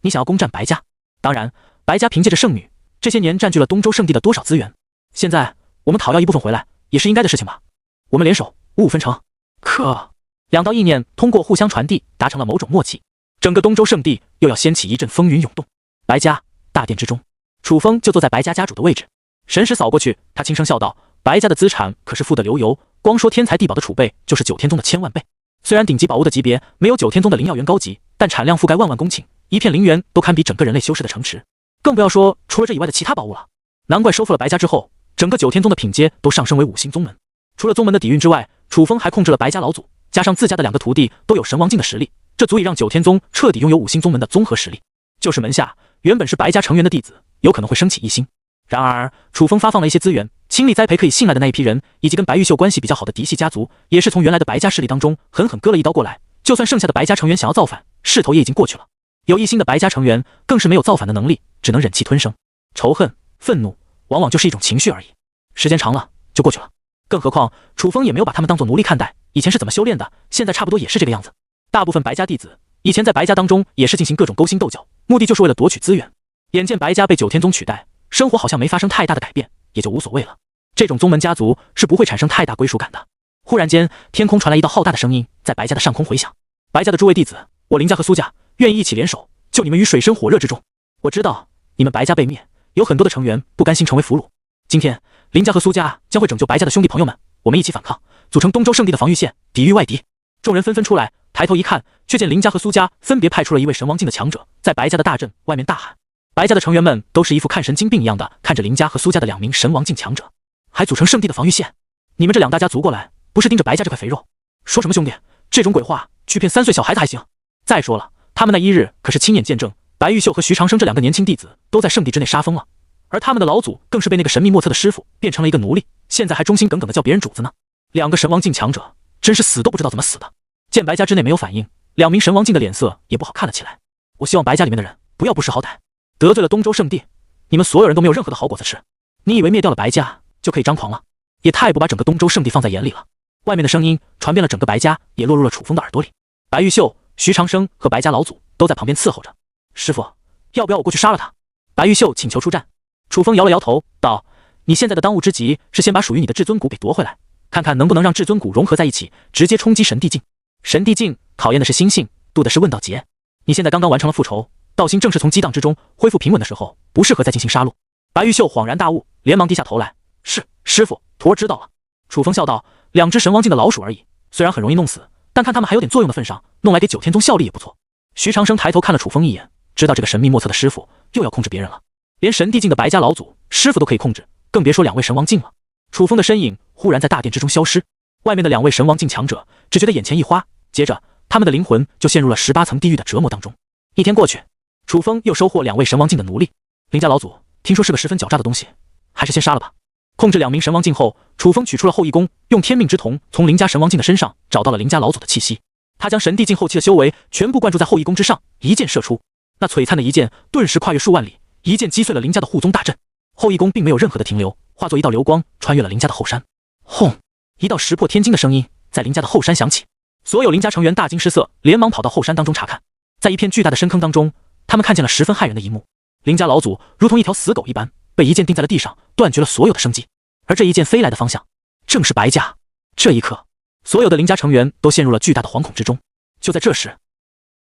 你想要攻占白家？当然，白家凭借着圣女，这些年占据了东周圣地的多少资源，现在我们讨要一部分回来，也是应该的事情吧？我们联手，5-5分成。”可2道意念通过互相传递，达成了某种默契，整个东周圣地又要掀起一阵风云涌动。白家大殿之中，楚风就坐在白家家主的位置，神识扫过去，他轻声笑道：“白家的资产可是富得流油，光说天材地宝的储备就是九天宗的1000万倍。虽然顶级宝物的级别没有九天宗的灵药园高级，但产量覆盖万万公顷，一片灵园都堪比整个人类修士的城池，更不要说除了这以外的其他宝物了。难怪收复了白家之后，整个九天宗的品阶都上升为5星宗门。除了宗门的底蕴之外，楚风还控制了白家老祖，加上自家的2个徒弟都有神王境的实力，这足以让九天宗彻底拥有5星宗门的综合实力。就是门下原本是白家成员的弟子，有可能会升起1星，然而，楚风发放了一些资源，倾力栽培可以信赖的那一批人，以及跟白玉秀关系比较好的嫡系家族，也是从原来的白家势力当中狠狠割了一刀过来。就算剩下的白家成员想要造反，势头也已经过去了。有一心的白家成员更是没有造反的能力，只能忍气吞声。仇恨、愤怒，往往就是一种情绪而已，时间长了就过去了。更何况，楚风也没有把他们当作奴隶看待，以前是怎么修炼的，现在差不多也是这个样子。大部分白家弟子以前在白家当中也是进行各种勾心斗角，目的就是为了夺取资源。眼见白家被九天宗取代，生活好像没发生太大的改变，也就无所谓了。这种宗门家族是不会产生太大归属感的。忽然间，天空传来一道浩大的声音，在白家的上空回响。白家的诸位弟子，我林家和苏家愿意一起联手，救你们于水深火热之中。我知道你们白家被灭，有很多的成员不甘心成为俘虏。今天，林家和苏家将会拯救白家的兄弟朋友们，我们一起反抗，组成东周圣地的防御线，抵御外敌。众人纷纷出来，抬头一看，却见林家和苏家分别派出了一位神王境的强者，在白家的大阵外面大喊。白家的成员们都是一副看神经病一样的看着林家和苏家的2名神王境强者，还组成圣地的防御线。你们这2大家族过来，不是盯着白家这块肥肉？说什么兄弟？这种鬼话，去骗3岁小孩子还行。再说了，他们那一日可是亲眼见证白玉秀和徐长生这2个年轻弟子都在圣地之内杀疯了，而他们的老祖更是被那个神秘莫测的师傅变成了一个奴隶，现在还忠心耿耿的叫别人主子呢。2个神王境强者，真是死都不知道怎么死的。见白家之内没有反应，2名神王境的脸色也不好看了起来。我希望白家里面的人不要不识好歹，得罪了东周圣地，你们所有人都没有任何的好果子吃。你以为灭掉了白家就可以张狂了？也太不把整个东周圣地放在眼里了。外面的声音传遍了整个白家，也落入了楚风的耳朵里。白玉秀、徐长生和白家老祖都在旁边伺候着。师傅，要不要我过去杀了他？白玉秀请求出战。楚风摇了摇头，道：你现在的当务之急是先把属于你的至尊骨给夺回来，看看能不能让至尊骨融合在一起，直接冲击神帝境。神帝境考验的是心性，渡的是问道劫。你现在刚刚完成了复仇，道心正是从激荡之中恢复平稳的时候，不适合再进行杀戮。白玉秀恍然大悟，连忙低下头来：是，师傅，徒儿知道了。楚风笑道：2只神王境的老鼠而已，虽然很容易弄死，但看他们还有点作用的份上，弄来给九天宗效力也不错。徐长生抬头看了楚风一眼，知道这个神秘莫测的师傅又要控制别人了，连神帝境的白家老祖师傅都可以控制，更别说2位神王境了。楚风的身影忽然在大殿之中消失，外面的2位神王境强者只觉得眼前一花，接着他们的灵魂就陷入了18层地狱的折磨当中。1天过去，楚风又收获2位神王境的奴隶。林家老祖听说是个十分狡诈的东西，还是先杀了吧。控制2名神王境后，楚风取出了后羿弓，用天命之瞳从林家神王境的身上找到了林家老祖的气息。他将神帝境后期的修为全部灌注在后羿弓之上，一箭射出。那璀璨的一箭顿时跨越数万里，一箭击碎了林家的护宗大阵。后羿弓并没有任何的停留，化作一道流光，穿越了林家的后山。轰！一道石破天惊的声音在林家的后山响起，所有林家成员大惊失色，连忙跑到后山当中查看。在一片巨大的深坑当中，他们看见了十分骇人的一幕：林家老祖如同一条死狗一般，被一箭钉在了地上，断绝了所有的生机。而这一箭飞来的方向，正是白家。这一刻，所有的林家成员都陷入了巨大的惶恐之中。就在这时，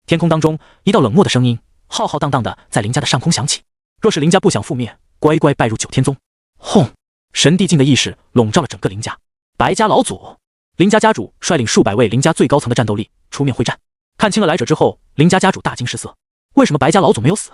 天空当中一道冷漠的声音浩浩荡荡的在林家的上空响起：若是林家不想覆灭，乖乖拜入九天宗。轰！神帝境的意识笼罩了整个林家。白家老祖，林家家主率领数百位林家最高层的战斗力出面会战。看清了来者之后，林家家主大惊失色：为什么白家老祖没有死？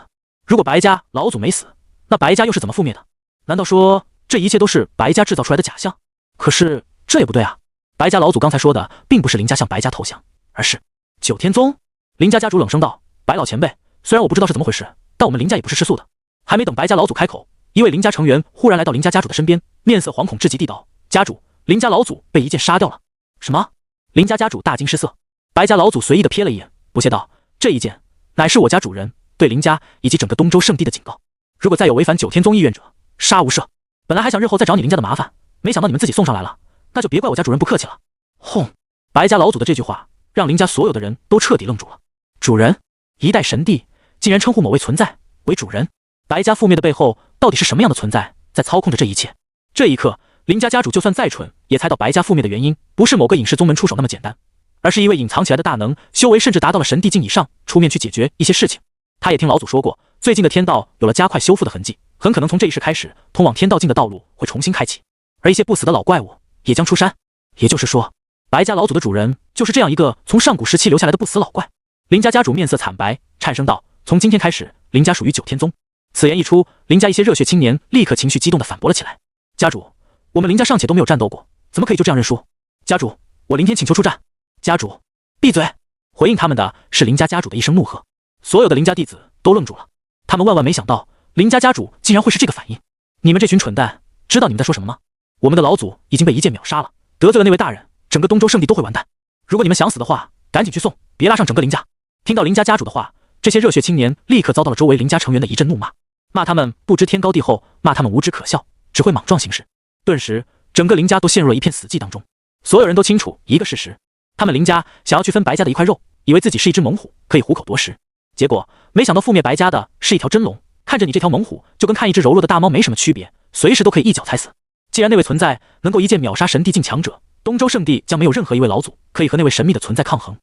如果白家老祖没死，那白家又是怎么覆灭的？难道说这一切都是白家制造出来的假象？可是这也不对啊！白家老祖刚才说的并不是林家向白家投降，而是九天宗。林家家主冷声道：白老前辈，虽然我不知道是怎么回事，但我们林家也不是吃素的。还没等白家老祖开口，一位林家成员忽然来到林家家主的身边，面色惶恐至极地道：家主，林家老祖被一箭杀掉了。什么？林家家主大惊失色。白家老祖随意的瞥了一眼，不屑道：这一箭乃是我家主人对林家以及整个东周圣地的警告，如果再有违反九天宗意愿者，杀无赦。本来还想日后再找你林家的麻烦，没想到你们自己送上来了，那就别怪我家主人不客气了。轰！白家老祖的这句话让林家所有的人都彻底愣住了。主人，一代神帝竟然称呼某位存在为主人，白家覆灭的背后到底是什么样的存在在操控着这一切？这一刻，林家家主就算再蠢，也猜到白家覆灭的原因不是某个隐士宗门出手那么简单，而是一位隐藏起来的大能，修为甚至达到了神帝境以上，出面去解决一些事情。他也听老祖说过，最近的天道有了加快修复的痕迹，很可能从这一世开始，通往天道境的道路会重新开启，而一些不死的老怪物也将出山。也就是说，白家老祖的主人就是这样一个从上古时期留下来的不死老怪。林家家主面色惨白，颤声道：从今天开始，林家属于九天宗。此言一出，林家一些热血青年立刻情绪激动地反驳了起来：家主，我们林家尚且都没有战斗过，怎么可以就这样认输？家主，我林天请求出战。家主，闭嘴！回应他们的是林家家主的一声怒喝。所有的林家弟子都愣住了，他们万万没想到林家家主竟然会是这个反应。你们这群蠢蛋，知道你们在说什么吗？我们的老祖已经被一剑秒杀了，得罪了那位大人，整个东周圣地都会完蛋。如果你们想死的话，赶紧去送，别拉上整个林家。听到林家家主的话，这些热血青年立刻遭到了周围林家成员的一阵怒骂，骂他们不知天高地厚，骂他们无知可笑，只会莽撞行事。顿时，整个林家都陷入了一片死寂当中。所有人都清楚一个事实，他们林家想要去分白家的一块肉，以为自己是一只猛虎，可以虎口夺食。结果没想到覆灭白家的是一条真龙，看着你这条猛虎，就跟看一只柔弱的大猫没什么区别，随时都可以一脚踩死。既然那位存在能够一剑秒杀神帝境强者，东周圣地将没有任何一位老祖可以和那位神秘的存在抗衡。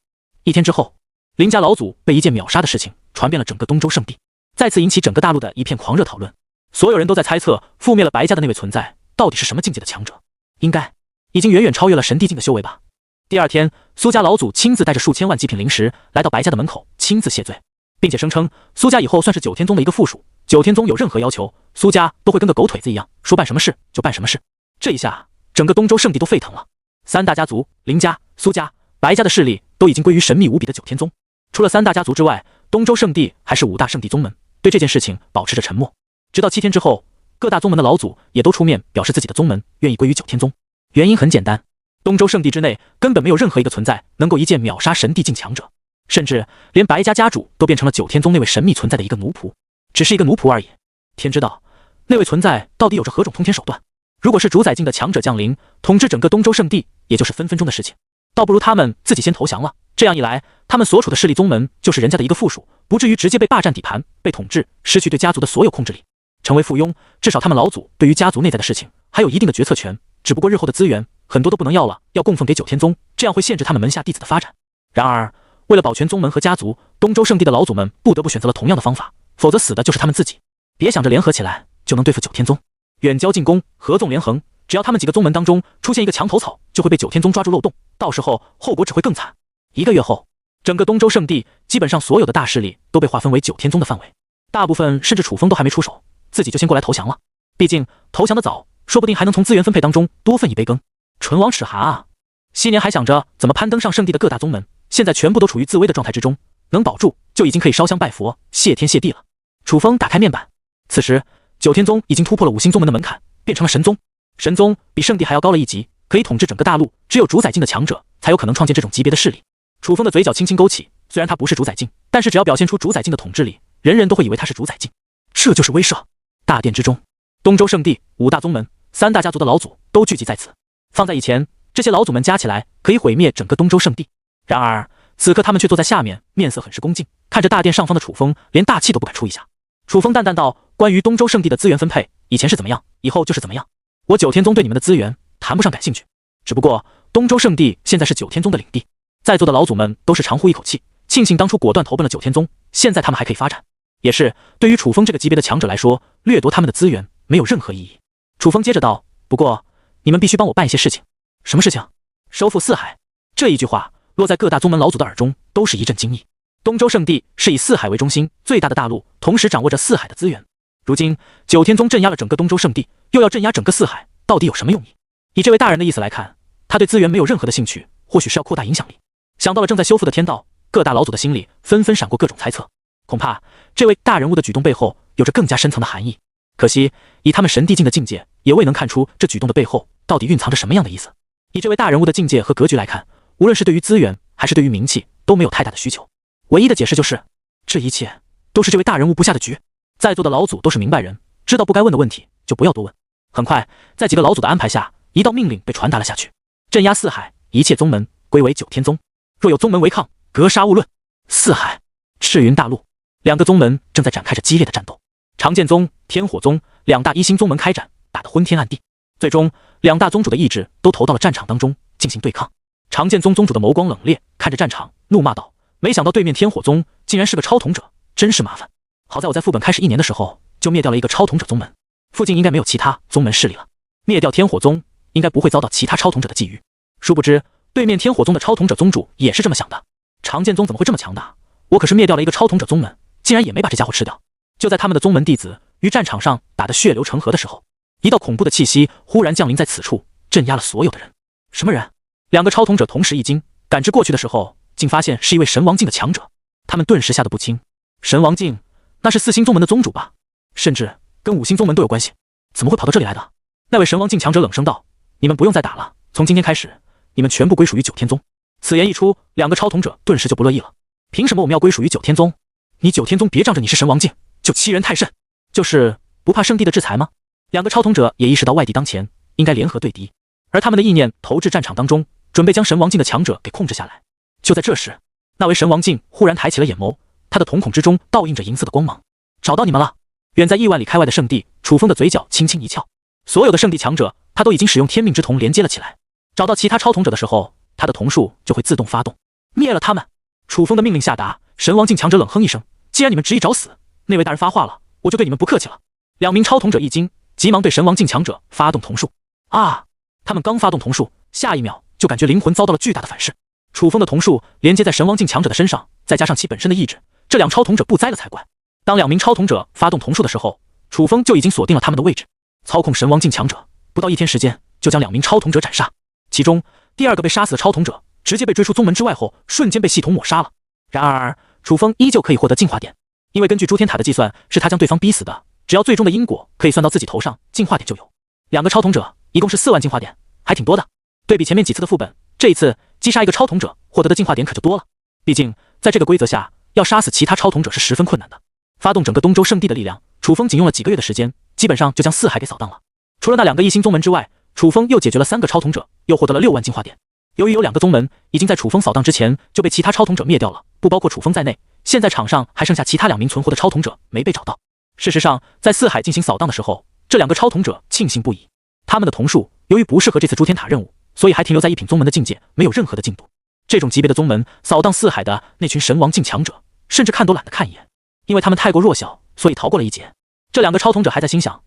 一天之后，林家老祖被一剑秒杀的事情传遍了整个东周圣地，再次引起整个大陆的一片狂热讨论。所有人都在猜测，覆灭了白家的那位存在到底是什么境界的强者，应该已经远远超越了神帝境的修为吧。第二天，苏家老祖亲自带着数千万祭品灵石来到白家的门口，亲自谢罪，并且声称苏家以后算是九天宗的一个附属，九天宗有任何要求，苏家都会跟个狗腿子一样，说办什么事就办什么事。这一下，整个东周圣地都沸腾了。三大家族林家、苏家、白家的势力都已经归于神秘无比的九天宗。除了三大家族之外，东周圣地还是五大圣地宗门，对这件事情保持着沉默。直到7天之后，各大宗门的老祖也都出面表示自己的宗门愿意归于九天宗。原因很简单，东周圣地之内根本没有任何一个存在能够一剑秒杀神帝境强者，甚至连白家家主都变成了九天宗那位神秘存在的一个奴仆，只是一个奴仆而已。天知道那位存在到底有着何种通天手段。如果是主宰境的强者降临，统治整个东周圣地，也就是分分钟的事情。倒不如他们自己先投降了，这样一来，他们所处的势力宗门就是人家的一个附属，不至于直接被霸占底盘，被统治，失去对家族的所有控制力，成为附庸。至少他们老祖对于家族内在的事情还有一定的决策权，只不过日后的资源很多都不能要了，要供奉给九天宗，这样会限制他们门下弟子的发展。然而，为了保全宗门和家族，东周圣地的老祖们不得不选择了同样的方法，否则死的就是他们自己。别想着联合起来就能对付九天宗，远交近攻，合纵连横，只要他们几个宗门当中出现一个墙头草，就会被九天宗抓住漏洞，到时候后果只会更惨。1个月后，整个东周圣地基本上所有的大势力都被划分为九天宗的范围，大部分甚至楚风都还没出手，自己就先过来投降了。毕竟投降的早，说不定还能从资源分配当中多分一杯羹。唇亡齿寒啊！昔年还想着怎么攀登上圣地的各大宗门，现在全部都处于自危的状态之中，能保住就已经可以烧香拜佛，谢天谢地了。楚风打开面板，此时九天宗已经突破了5星宗门的门槛，变成了神宗。神宗比圣地还要高了一级，可以统治整个大陆，只有主宰境的强者才有可能创建这种级别的势力。楚风的嘴角轻轻勾起，虽然他不是主宰境，但是只要表现出主宰境的统治力，人人都会以为他是主宰境。这就是威慑。大殿之中，东周圣地5大宗门、3大家族的老祖都聚集在此。放在以前，这些老祖们加起来可以毁灭整个东周圣地。然而此刻他们却坐在下面，面色很是恭敬，看着大殿上方的楚风，连大气都不敢出一下。楚风淡淡道：“关于东周圣地的资源分配，以前是怎么样，以后就是怎么样。我九天宗对你们的资源谈不上感兴趣，只不过东周圣地现在是九天宗的领地。”在座的老祖们都是长呼一口气，庆幸当初果断投奔了九天宗，现在他们还可以发展。也是对于楚风这个级别的强者来说，掠夺他们的资源没有任何意义。楚风接着道：“不过你们必须帮我办一些事情。”什么事情？收复四海。这一句话落在各大宗门老祖的耳中，都是一阵惊异。东周圣地是以四海为中心最大的大陆，同时掌握着四海的资源。如今九天宗镇压了整个东周圣地，又要镇压整个四海，到底有什么用意？以这位大人的意思来看，他对资源没有任何的兴趣，或许是要扩大影响力。想到了正在修复的天道，各大老祖的心里纷纷闪过各种猜测，恐怕这位大人物的举动背后有着更加深层的含义。可惜以他们神帝境的境界，也未能看出这举动的背后到底蕴藏着什么样的意思。以这位大人物的境界和格局来看，无论是对于资源还是对于名气，都没有太大的需求。唯一的解释就是，这一切都是这位大人物布下的局。在座的老祖都是明白人，知道不该问的问题就不要多问。很快，在几个老祖的安排下，一道命令被传达了下去：镇压四海，一切宗门归为九天宗。若有宗门违抗，格杀勿论。四海、赤云大陆2个宗门正在展开着激烈的战斗。长剑宗、天火宗2大1星宗门开战，打得昏天暗地。最终2大宗主的意志都投到了战场当中进行对抗。长剑宗宗主的眸光冷冽，看着战场怒骂道：“没想到对面天火宗竟然是个超统者，真是麻烦。好在我在副本开始1年的时候就灭掉了一个超统者宗门，附近应该没有其他宗门势力了。灭掉天火宗，应该不会遭到其他超统者的觊觎。”殊不知对面天火宗的超统者宗主也是这么想的。长剑宗怎么会这么强大？我可是灭掉了一个超统者宗门，竟然也没把这家伙吃掉。就在他们的宗门弟子于战场上打得血流成河的时候，一道恐怖的气息忽然降临在此处，镇压了所有的人。什么人？2个超统者同时一惊，感知过去的时候，竟发现是一位神王境的强者。他们顿时吓得不轻。神王境，那是4星宗门的宗主吧？甚至跟5星宗门都有关系。怎么会跑到这里来的？那位神王境强者冷声道：“你们不用再打了，从今天开始，你们全部归属于九天宗。”此言一出，两个超统者顿时就不乐意了。凭什么我们要归属于九天宗？你九天宗别仗着你是神王境就欺人太甚，就是不怕圣地的制裁吗？两个超统者也意识到外敌当前，应该联合对敌，而他们的意念投至战场当中，准备将神王境的强者给控制下来。就在这时，那位神王境忽然抬起了眼眸，他的瞳孔之中倒映着银色的光芒。找到你们了！远在亿万里开外的圣地，楚风的嘴角轻轻一翘。所有的圣地强者，他都已经使用天命之瞳连接了起来。找到其他超统者的时候，他的瞳术就会自动发动，灭了他们。楚风的命令下达，神王境强者冷哼一声：“既然你们执意找死，那位大人发话了，我就对你们不客气了。”两名超统者一惊，急忙对神王境强者发动瞳术。啊！他们刚发动瞳术，下一秒就感觉灵魂遭到了巨大的反噬。楚风的瞳术连接在神王境强者的身上，再加上其本身的意志，这两超统者不栽了才怪。当两名超统者发动瞳术的时候，楚风就已经锁定了他们的位置，操控神王境强者，不到1天时间就将两名超统者斩杀。其中第二个被杀死的超统者直接被追出宗门之外后，瞬间被系统抹杀了。然而楚风依旧可以获得进化点，因为根据诸天塔的计算，是他将对方逼死的，只要最终的因果可以算到自己头上，进化点就有。两个超统者一共是4万进化点，还挺多的。对比前面几次的副本，这一次击杀一个超统者获得的进化点可就多了。毕竟在这个规则下，要杀死其他超统者是十分困难的。发动整个东周圣地的力量，楚风仅用了几个月的时间，基本上就将四海给扫荡了。除了那两个异星宗门之外，楚风又解决了3个超统者，又获得了6万进化点。由于有2个宗门已经在楚风扫荡之前就被其他超统者灭掉了，不包括楚风在内，现在场上还剩下其他2名存活的超统者没被找到。事实上，在四海进行扫荡的时候，这2个超统者庆幸不已。他们的瞳术由于不适合这次诸天塔任务，所以还停留在一品宗门的境界，没有任何的进度。这种级别的宗门扫荡四海的那群神王境强者，甚至看都懒得看一眼，因为他们太过弱小，所以逃过了一劫。这2个超统者还在心想：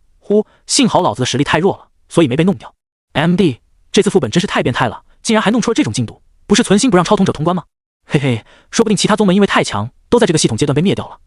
幸好老子的实力太弱了，所以没被弄掉。MD， 这次副本真是太变态了，竟然还弄出了这种进度，不是存心不让超统者通关吗？嘿嘿，说不定其他宗门因为太强，都在这个系统阶段被灭掉了，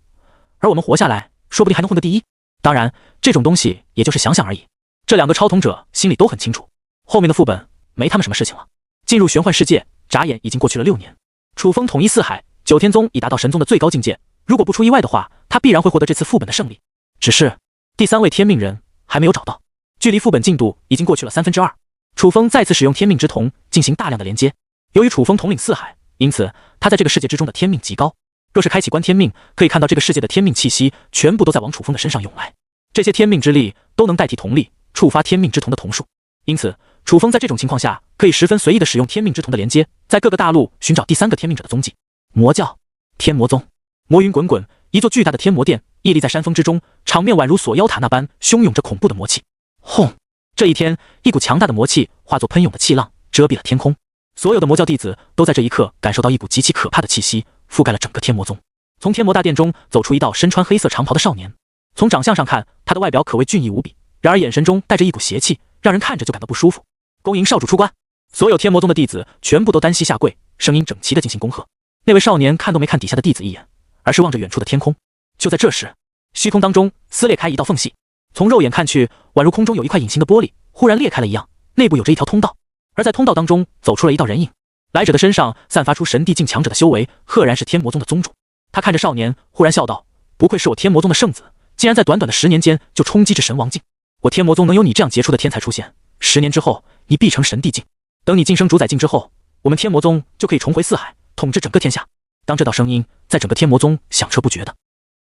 而我们活下来，说不定还能混个第一。当然，这种东西也就是想想而已。这2个超统者心里都很清楚，后面的副本没他们什么事情了。进入玄幻世界，眨眼已经过去了6年。楚风统一四海，九天宗已达到神宗的最高境界，如果不出意外的话，他必然会获得这次副本的胜利。只是第3位天命人还没有找到，距离副本进度已经过去了2/3。楚风再次使用天命之瞳进行大量的连接。由于楚风统领四海，因此他在这个世界之中的天命极高。若是开启观天命，可以看到这个世界的天命气息全部都在往楚风的身上涌来，这些天命之力都能代替瞳力，触发天命之瞳的瞳术。因此楚风在这种情况下可以十分随意的使用天命之瞳的连接，在各个大陆寻找第3个天命者的踪迹。魔教天魔宗，魔云滚滚，一座巨大的天魔殿屹立在山峰之中，场面宛如锁妖塔那般汹涌着恐怖的魔气。轰！这一天，一股强大的魔气化作喷涌的气浪，遮蔽了天空。所有的魔教弟子都在这一刻感受到一股极其可怕的气息覆盖了整个天魔宗。从天魔大殿中走出一道身穿黑色长袍的少年，从长相上看，他的外表可谓俊逸无比，然而眼神中带着一股邪气，让人看着就感到不舒服。恭迎少主出关！所有天魔宗的弟子全部都单膝下跪，声音整齐地进行恭贺。那位少年看都没看底下的弟子一眼，而是望着远处的天空。就在这时，虚空当中撕裂开一道缝隙，从肉眼看去，宛如空中有一块隐形的玻璃忽然裂开了一样，内部有着一条通道，而在通道当中走出了一道人影。来者的身上散发出神帝境强者的修为，赫然是天魔宗的宗主。他看着少年，忽然笑道：“不愧是我天魔宗的圣子，竟然在短短的10年间就冲击至神王境。我天魔宗能有你这样杰出的天才出现，10年之后你必成神帝境。等你晋升主宰境之后，我们天魔宗就可以重回四海，统治整个天下。”当这道声音在整个天魔宗响彻不绝的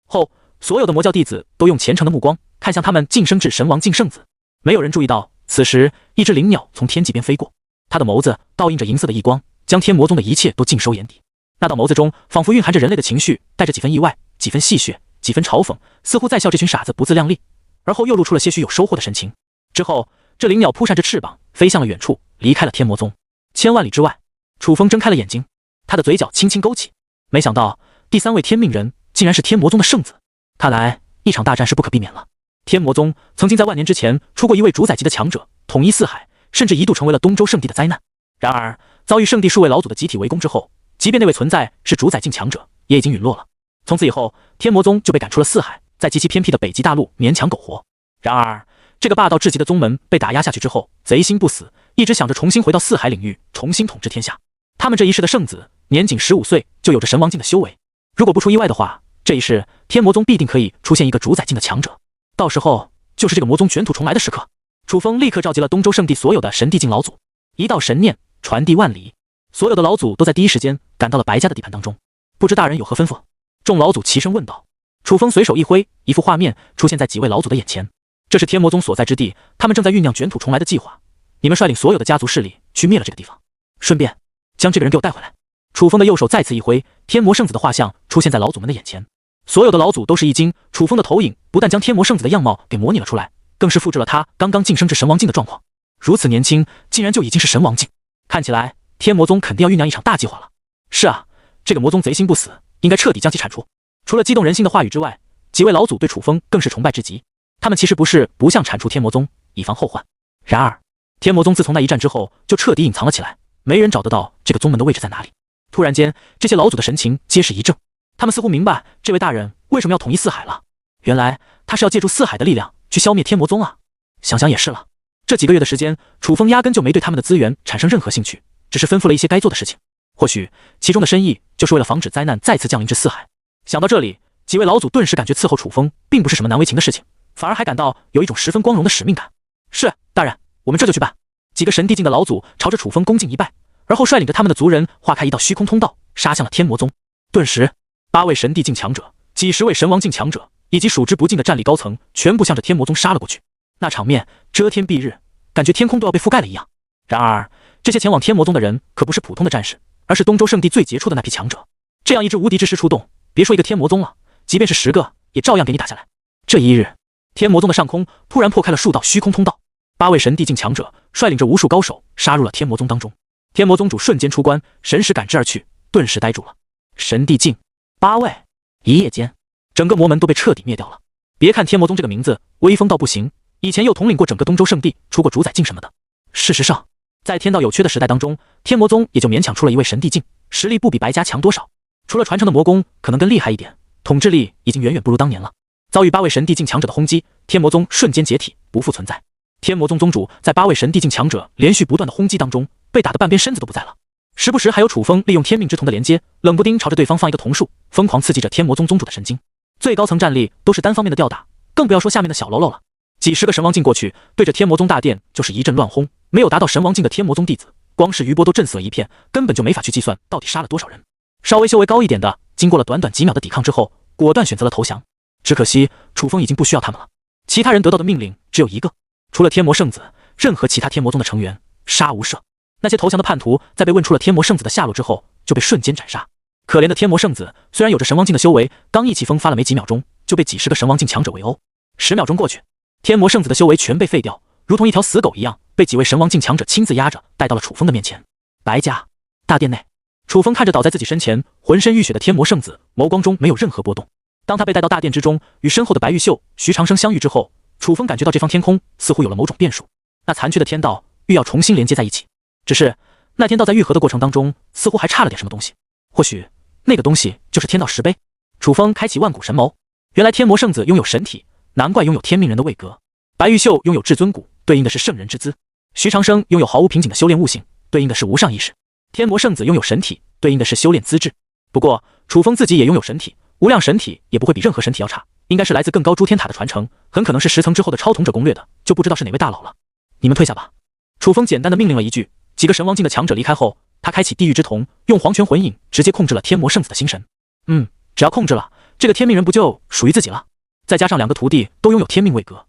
后，所有的魔教弟子都用虔诚的目光看向他们晋升至神王境圣子。没有人注意到，此时一只灵鸟从天际边飞过，它的眸子倒映着银色的异光，将天魔宗的一切都尽收眼底。那道眸子中仿佛蕴含着人类的情绪，带着几分意外，几分戏谑，几分嘲讽，似乎在笑这群傻子不自量力，而后又露出了些许有收获的神情。之后，这灵鸟扑扇着翅膀飞向了远处，离开了天魔宗。千万里之外，楚风睁开了眼睛，他的嘴角轻轻勾起，没想到第3位天命人竟然是天魔宗的圣子。看来一场大战是不可避免了。天魔宗曾经在万年之前出过一位主宰级的强者，统一四海，甚至一度成为了东周圣地的灾难。然而遭遇圣地数位老祖的集体围攻之后，即便那位存在是主宰境强者，也已经陨落了。从此以后，天魔宗就被赶出了四海，在极其偏僻的北极大陆勉强苟活。然而这个霸道至极的宗门被打压下去之后，贼心不死，一直想着重新回到四海领域，重新统治天下。他们这一世的圣子年仅15岁就有着神王境的修为，如果不出意外的话，这一世天魔宗必定可以出现一个主宰境的强者，到时候就是这个魔宗卷土重来的时刻。楚风立刻召集了东周圣地所有的神帝境老祖，一道神念传递万里，所有的老祖都在第一时间赶到了白家的地盘当中。不知大人有何吩咐？众老祖齐声问道。楚风随手一挥，一幅画面出现在几位老祖的眼前。这是天魔宗所在之地，他们正在酝酿卷土重来的计划。你们率领所有的家族势力去灭了这个地方，顺便将这个人给我带回来。楚风的右手再次一挥，天魔圣子的画像出现在老祖们的眼前。所有的老祖都是一惊，楚风的投影不但将天魔圣子的样貌给模拟了出来，更是复制了他刚刚晋升至神王境的状况。如此年轻，竟然就已经是神王境，看起来天魔宗肯定要酝酿一场大计划了。是啊，这个魔宗贼心不死，应该彻底将其铲除。除了激动人心的话语之外，几位老祖对楚风更是崇拜至极。他们其实不是不想铲除天魔宗，以防后患。然而，天魔宗自从那一战之后，就彻底隐藏了起来，没人找得到这个宗门的位置在哪里。突然间，这些老祖的神情皆是一怔，他们似乎明白这位大人为什么要统一四海了。原来他是要借助四海的力量去消灭天魔宗啊！想想也是了，这几个月的时间，楚风压根就没对他们的资源产生任何兴趣，只是吩咐了一些该做的事情。或许其中的深意就是为了防止灾难再次降临至四海。想到这里，几位老祖顿时感觉伺候楚风并不是什么难为情的事情，反而还感到有一种十分光荣的使命感。是，大人，我们这就去办。几个神帝境的老祖朝着楚风恭敬一拜，而后率领着他们的族人划开一道虚空通道，杀向了天魔宗。顿时，8位神帝境强者、几十位神王境强者以及数之不尽的战力高层全部向着天魔宗杀了过去。那场面遮天蔽日，感觉天空都要被覆盖了一样。然而，这些前往天魔宗的人可不是普通的战士，而是东周圣地最杰出的那批强者。这样一支无敌之师出动，别说一个天魔宗了，即便是10个，也照样给你打下来。这一日，天魔宗的上空突然破开了数道虚空通道，8位神帝境强者率领着无数高手杀入了天魔宗当中。天魔宗主瞬间出关，神识感知而去，顿时呆住了。神帝境8位，一夜间，整个魔门都被彻底灭掉了。别看天魔宗这个名字威风到不行，以前又统领过整个东周圣地，出过主宰境什么的。事实上，在天道有缺的时代当中，天魔宗也就勉强出了一位神帝境，实力不比白家强多少。除了传承的魔功可能更厉害一点，统治力已经远远不如当年了。遭遇8位神帝境强者的轰击，天魔宗瞬间解体，不复存在。天魔宗宗主在8位神帝境强者连续不断的轰击当中，被打得半边身子都不在了。时不时还有楚风利用天命之瞳的连接，冷不丁朝着对方放一个瞳术，疯狂刺激着天魔宗宗主的神经。最高层战力都是单方面的吊打，更不要说下面的小喽啰了。几十个神王境过去，对着天魔宗大殿就是一阵乱轰。没有达到神王境的天魔宗弟子，光是余波都震死了一片，根本就没法去计算到底杀了多少人。稍微修为高一点的，经过了短短几秒的抵抗之后，果断选择了投降。只可惜楚风已经不需要他们了，其他人得到的命令只有一个，除了天魔圣子，任何其他天魔宗的成员杀无赦。那些投降的叛徒在被问出了天魔圣子的下落之后，就被瞬间斩杀。可怜的天魔圣子虽然有着神王境的修为，刚意气风发了没几秒钟，就被几十个神王境强者围殴。10秒钟过去，天魔圣子的修为全被废掉，如同一条死狗一样，被几位神王境强者亲自压着带到了楚风的面前。白家大殿内，楚风看着倒在自己身前浑身浴血的天魔圣子，眸光中没有任何波动。当他被带到大殿之中，与身后的白玉秀、徐长生相遇之后，楚风感觉到这方天空似乎有了某种变数，那残缺的天道欲要重新连接在一起。只是那天道在愈合的过程当中，似乎还差了点什么东西。或许那个东西就是天道石碑。楚风开启万古神眸，原来天魔圣子拥有神体，难怪拥有天命人的位格。白玉秀拥有至尊骨，对应的是圣人之姿。徐长生拥有毫无瓶颈的修炼悟性，对应的是无上意识。天魔圣子拥有神体，对应的是修炼资质。不过楚风自己也拥有神体，无量神体也不会比任何神体要差，应该是来自更高诸天塔的传承，很可能是10层之后的超统者攻略的，就不知道是哪位大佬了。你们退下吧。楚风简单的命令了一句，几个神王境的强者离开后，他开启地狱之瞳，用黄泉魂影直接控制了天魔圣子的心神。只要控制了，这个天命人不就属于自己了？再加上2个徒弟都拥有天命位格，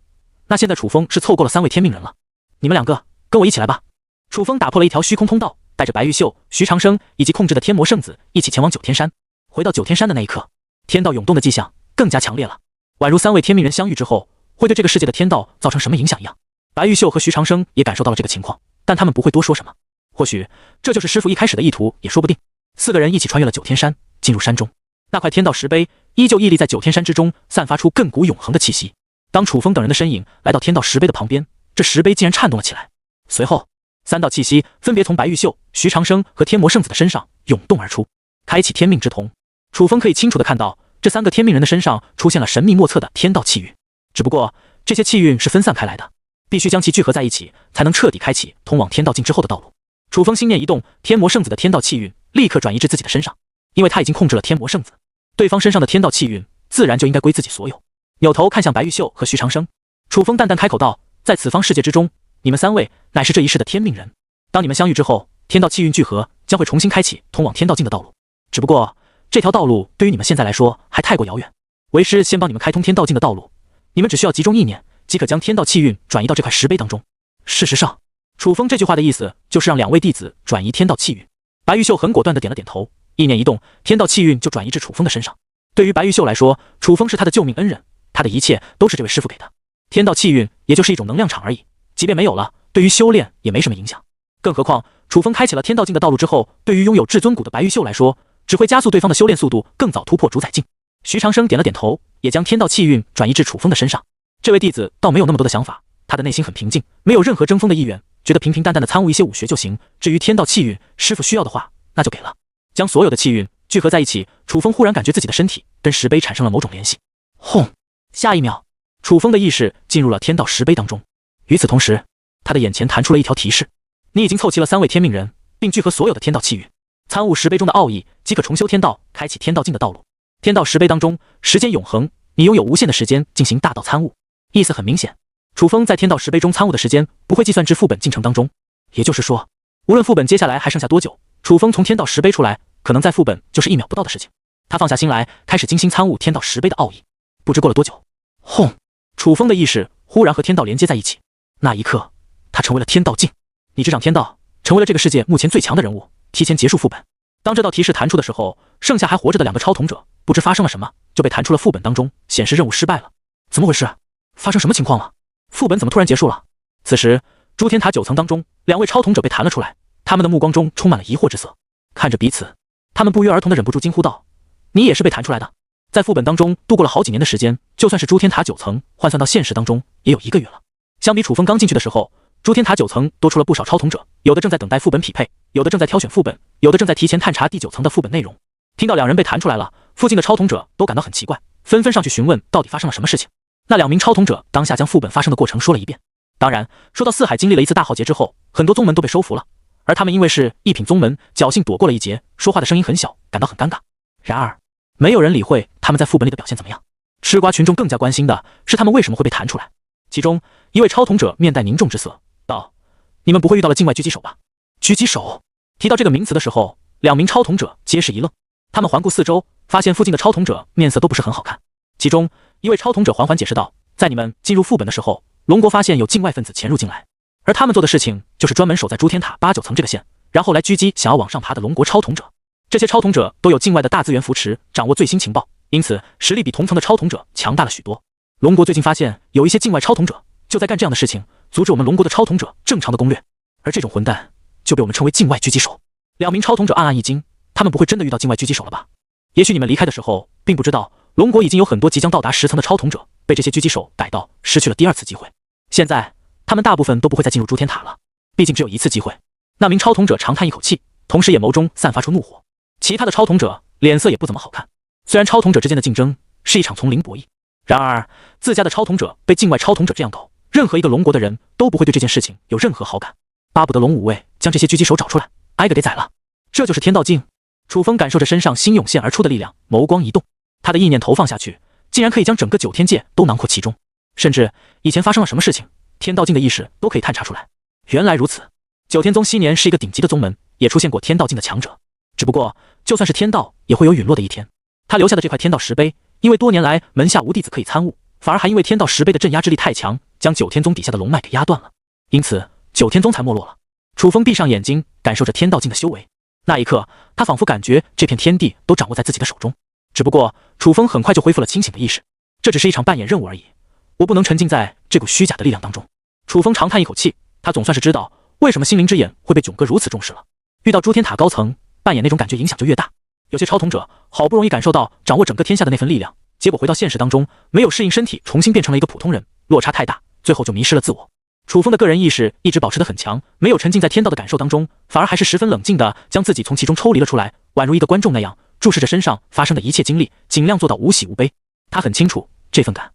那现在楚风是凑够了3位天命人了。你们2个跟我一起来吧。楚风打破了一条虚空通道，带着白玉秀、徐长生以及控制的天魔圣子一起前往九天山。回到九天山的那一刻，天道涌动的迹象更加强烈了，宛如3位天命人相遇之后会对这个世界的天道造成什么影响一样。白玉秀和徐长生也感受到了这个情况，但他们不会多说什么。或许这就是师父一开始的意图也说不定。4个人一起穿越了九天山，进入山中。那块天道石碑依旧屹立在九天山之中，散发出亘古永恒的气息。当楚风等人的身影来到天道石碑的旁边，这石碑竟然颤动了起来。随后3道气息分别从白玉秀、徐长生和天魔圣子的身上涌动而出，开启天命之瞳。楚风可以清楚地看到，这3个天命人的身上出现了神秘莫测的天道气运，只不过这些气运是分散开来的，必须将其聚合在一起，才能彻底开启通往天道境之后的道路。楚风心念一动，天魔圣子的天道气运立刻转移至自己的身上，因为他已经控制了天魔圣子，对方身上的天道气运自然就应该归自己所有。扭头看向白玉秀和徐长生，楚风淡淡开口道：“在此方世界之中，你们3位乃是这一世的天命人。当你们相遇之后，天道气运聚合，将会重新开启通往天道境的道路。只不过这条道路对于你们现在来说还太过遥远。为师先帮你们开通天道境的道路，你们只需要集中意念，即可将天道气运转移到这块石碑当中。”事实上，楚风这句话的意思就是让2位弟子转移天道气运。白玉秀很果断地点了点头，意念一动，天道气运就转移至楚风的身上。对于白玉秀来说，楚风是他的救命恩人，他的一切都是这位师傅给的。天道气运也就是一种能量场而已，即便没有了，对于修炼也没什么影响。更何况楚风开启了天道境的道路之后，对于拥有至尊骨的白玉秀来说，只会加速对方的修炼速度，更早突破主宰境。徐长生点了点头，也将天道气运转移至楚风的身上。这位弟子倒没有那么多的想法，他的内心很平静，没有任何争锋的意愿，觉得平平淡淡的参悟一些武学就行。至于天道气运，师傅需要的话，那就给了。将所有的气运聚合在一起，楚风忽然感觉自己的身体跟石碑产生了某种联系。轰！下一秒，楚风的意识进入了天道石碑当中。与此同时，他的眼前弹出了一条提示：你已经凑齐了3位天命人，并聚合所有的天道气运，参悟石碑中的奥义，即可重修天道，开启天道境的道路。天道石碑当中，时间永恒，你拥有无限的时间进行大道参悟。意思很明显，楚风在天道石碑中参悟的时间不会计算至副本进程当中，也就是说，无论副本接下来还剩下多久，楚风从天道石碑出来，可能在副本就是1秒不到的事情。他放下心来，开始精心参悟天道石碑的奥义。不知过了多久，轰！楚风的意识忽然和天道连接在一起，那一刻，他成为了天道境。你执掌天道，成为了这个世界目前最强的人物，提前结束副本。当这道提示弹出的时候，剩下还活着的2个超统者不知发生了什么，就被弹出了副本当中，显示任务失败了。怎么回事？发生什么情况了？副本怎么突然结束了？此时，诸天塔9层当中，2位超统者被弹了出来，他们的目光中充满了疑惑之色，看着彼此，他们不约而同地忍不住惊呼道：“你也是被弹出来的？”在副本当中度过了好几年的时间，就算是诸天塔9层，换算到现实当中也有1个月了。相比楚风刚进去的时候，诸天塔9层多出了不少超统者，有的正在等待副本匹配，有的正在挑选副本，有的正在提前探查第9层的副本内容。听到2人被弹出来了，附近的超统者都感到很奇怪，纷纷上去询问到底发生了什么事情。那2名超统者当下将副本发生的过程说了一遍。当然，说到四海经历了一次大浩劫之后，很多宗门都被收服了，而他们因为是一品宗门，侥幸躲过了一劫，说话的声音很小，感到很尴尬。然而，没有人理会他们在副本里的表现怎么样。吃瓜群众更加关心的是他们为什么会被弹出来。其中一位超统者面带凝重之色道：“你们不会遇到了境外狙击手吧？”狙击手提到这个名词的时候，2名超统者皆是一愣。他们环顾四周，发现附近的超统者面色都不是很好看。其中一位超统者缓缓解释道：“在你们进入副本的时候，龙国发现有境外分子潜入进来，而他们做的事情就是专门守在诸天塔8、9层这个线，然后来狙击想要往上爬的龙国超统者。这些超统者都有境外的大资源扶持，掌握最新情报，因此实力比同层的超统者强大了许多。龙国最近发现有一些境外超统者就在干这样的事情，阻止我们龙国的超统者正常的攻略，而这种混蛋就被我们称为境外狙击手。”2名超统者暗暗一惊，他们不会真的遇到境外狙击手了吧？也许你们离开的时候并不知道，龙国已经有很多即将到达10层的超统者被这些狙击手逮到，失去了第2次机会。现在他们大部分都不会再进入诸天塔了，毕竟只有1次机会。那名超统者长叹一口气，同时眼眸中散发出怒火。其他的超统者脸色也不怎么好看。虽然超统者之间的竞争是一场丛林博弈，然而自家的超统者被境外超统者这样搞，任何一个龙国的人都不会对这件事情有任何好感，巴不得龙武卫将这些狙击手找出来，挨个给宰了。这就是天道境。楚风感受着身上新涌现而出的力量，眸光一动，他的意念投放下去，竟然可以将整个9天界都囊括其中，甚至以前发生了什么事情，天道境的意识都可以探查出来。原来如此，九天宗昔年是一个顶级的宗门，也出现过天道境的强者，只不过就算是天道也会有陨落的一天。他留下的这块天道石碑，因为多年来门下无弟子可以参悟，反而还因为天道石碑的镇压之力太强，将九天宗底下的龙脉给压断了，因此九天宗才没落了。楚风闭上眼睛，感受着天道境的修为，那一刻他仿佛感觉这片天地都掌握在自己的手中。只不过楚风很快就恢复了清醒的意识，这只是一场扮演任务而已，我不能沉浸在这股虚假的力量当中。楚风长叹一口气，他总算是知道为什么心灵之眼会被囧哥如此重视了。遇到诸天塔高层，扮演那种感觉影响就越大。有些超统者好不容易感受到掌握整个天下的那份力量，结果回到现实当中，没有适应身体，重新变成了一个普通人，落差太大，最后就迷失了自我。楚风的个人意识一直保持得很强，没有沉浸在天道的感受当中，反而还是十分冷静的将自己从其中抽离了出来，宛如一个观众那样注视着身上发生的一切经历，尽量做到无喜无悲。他很清楚这份感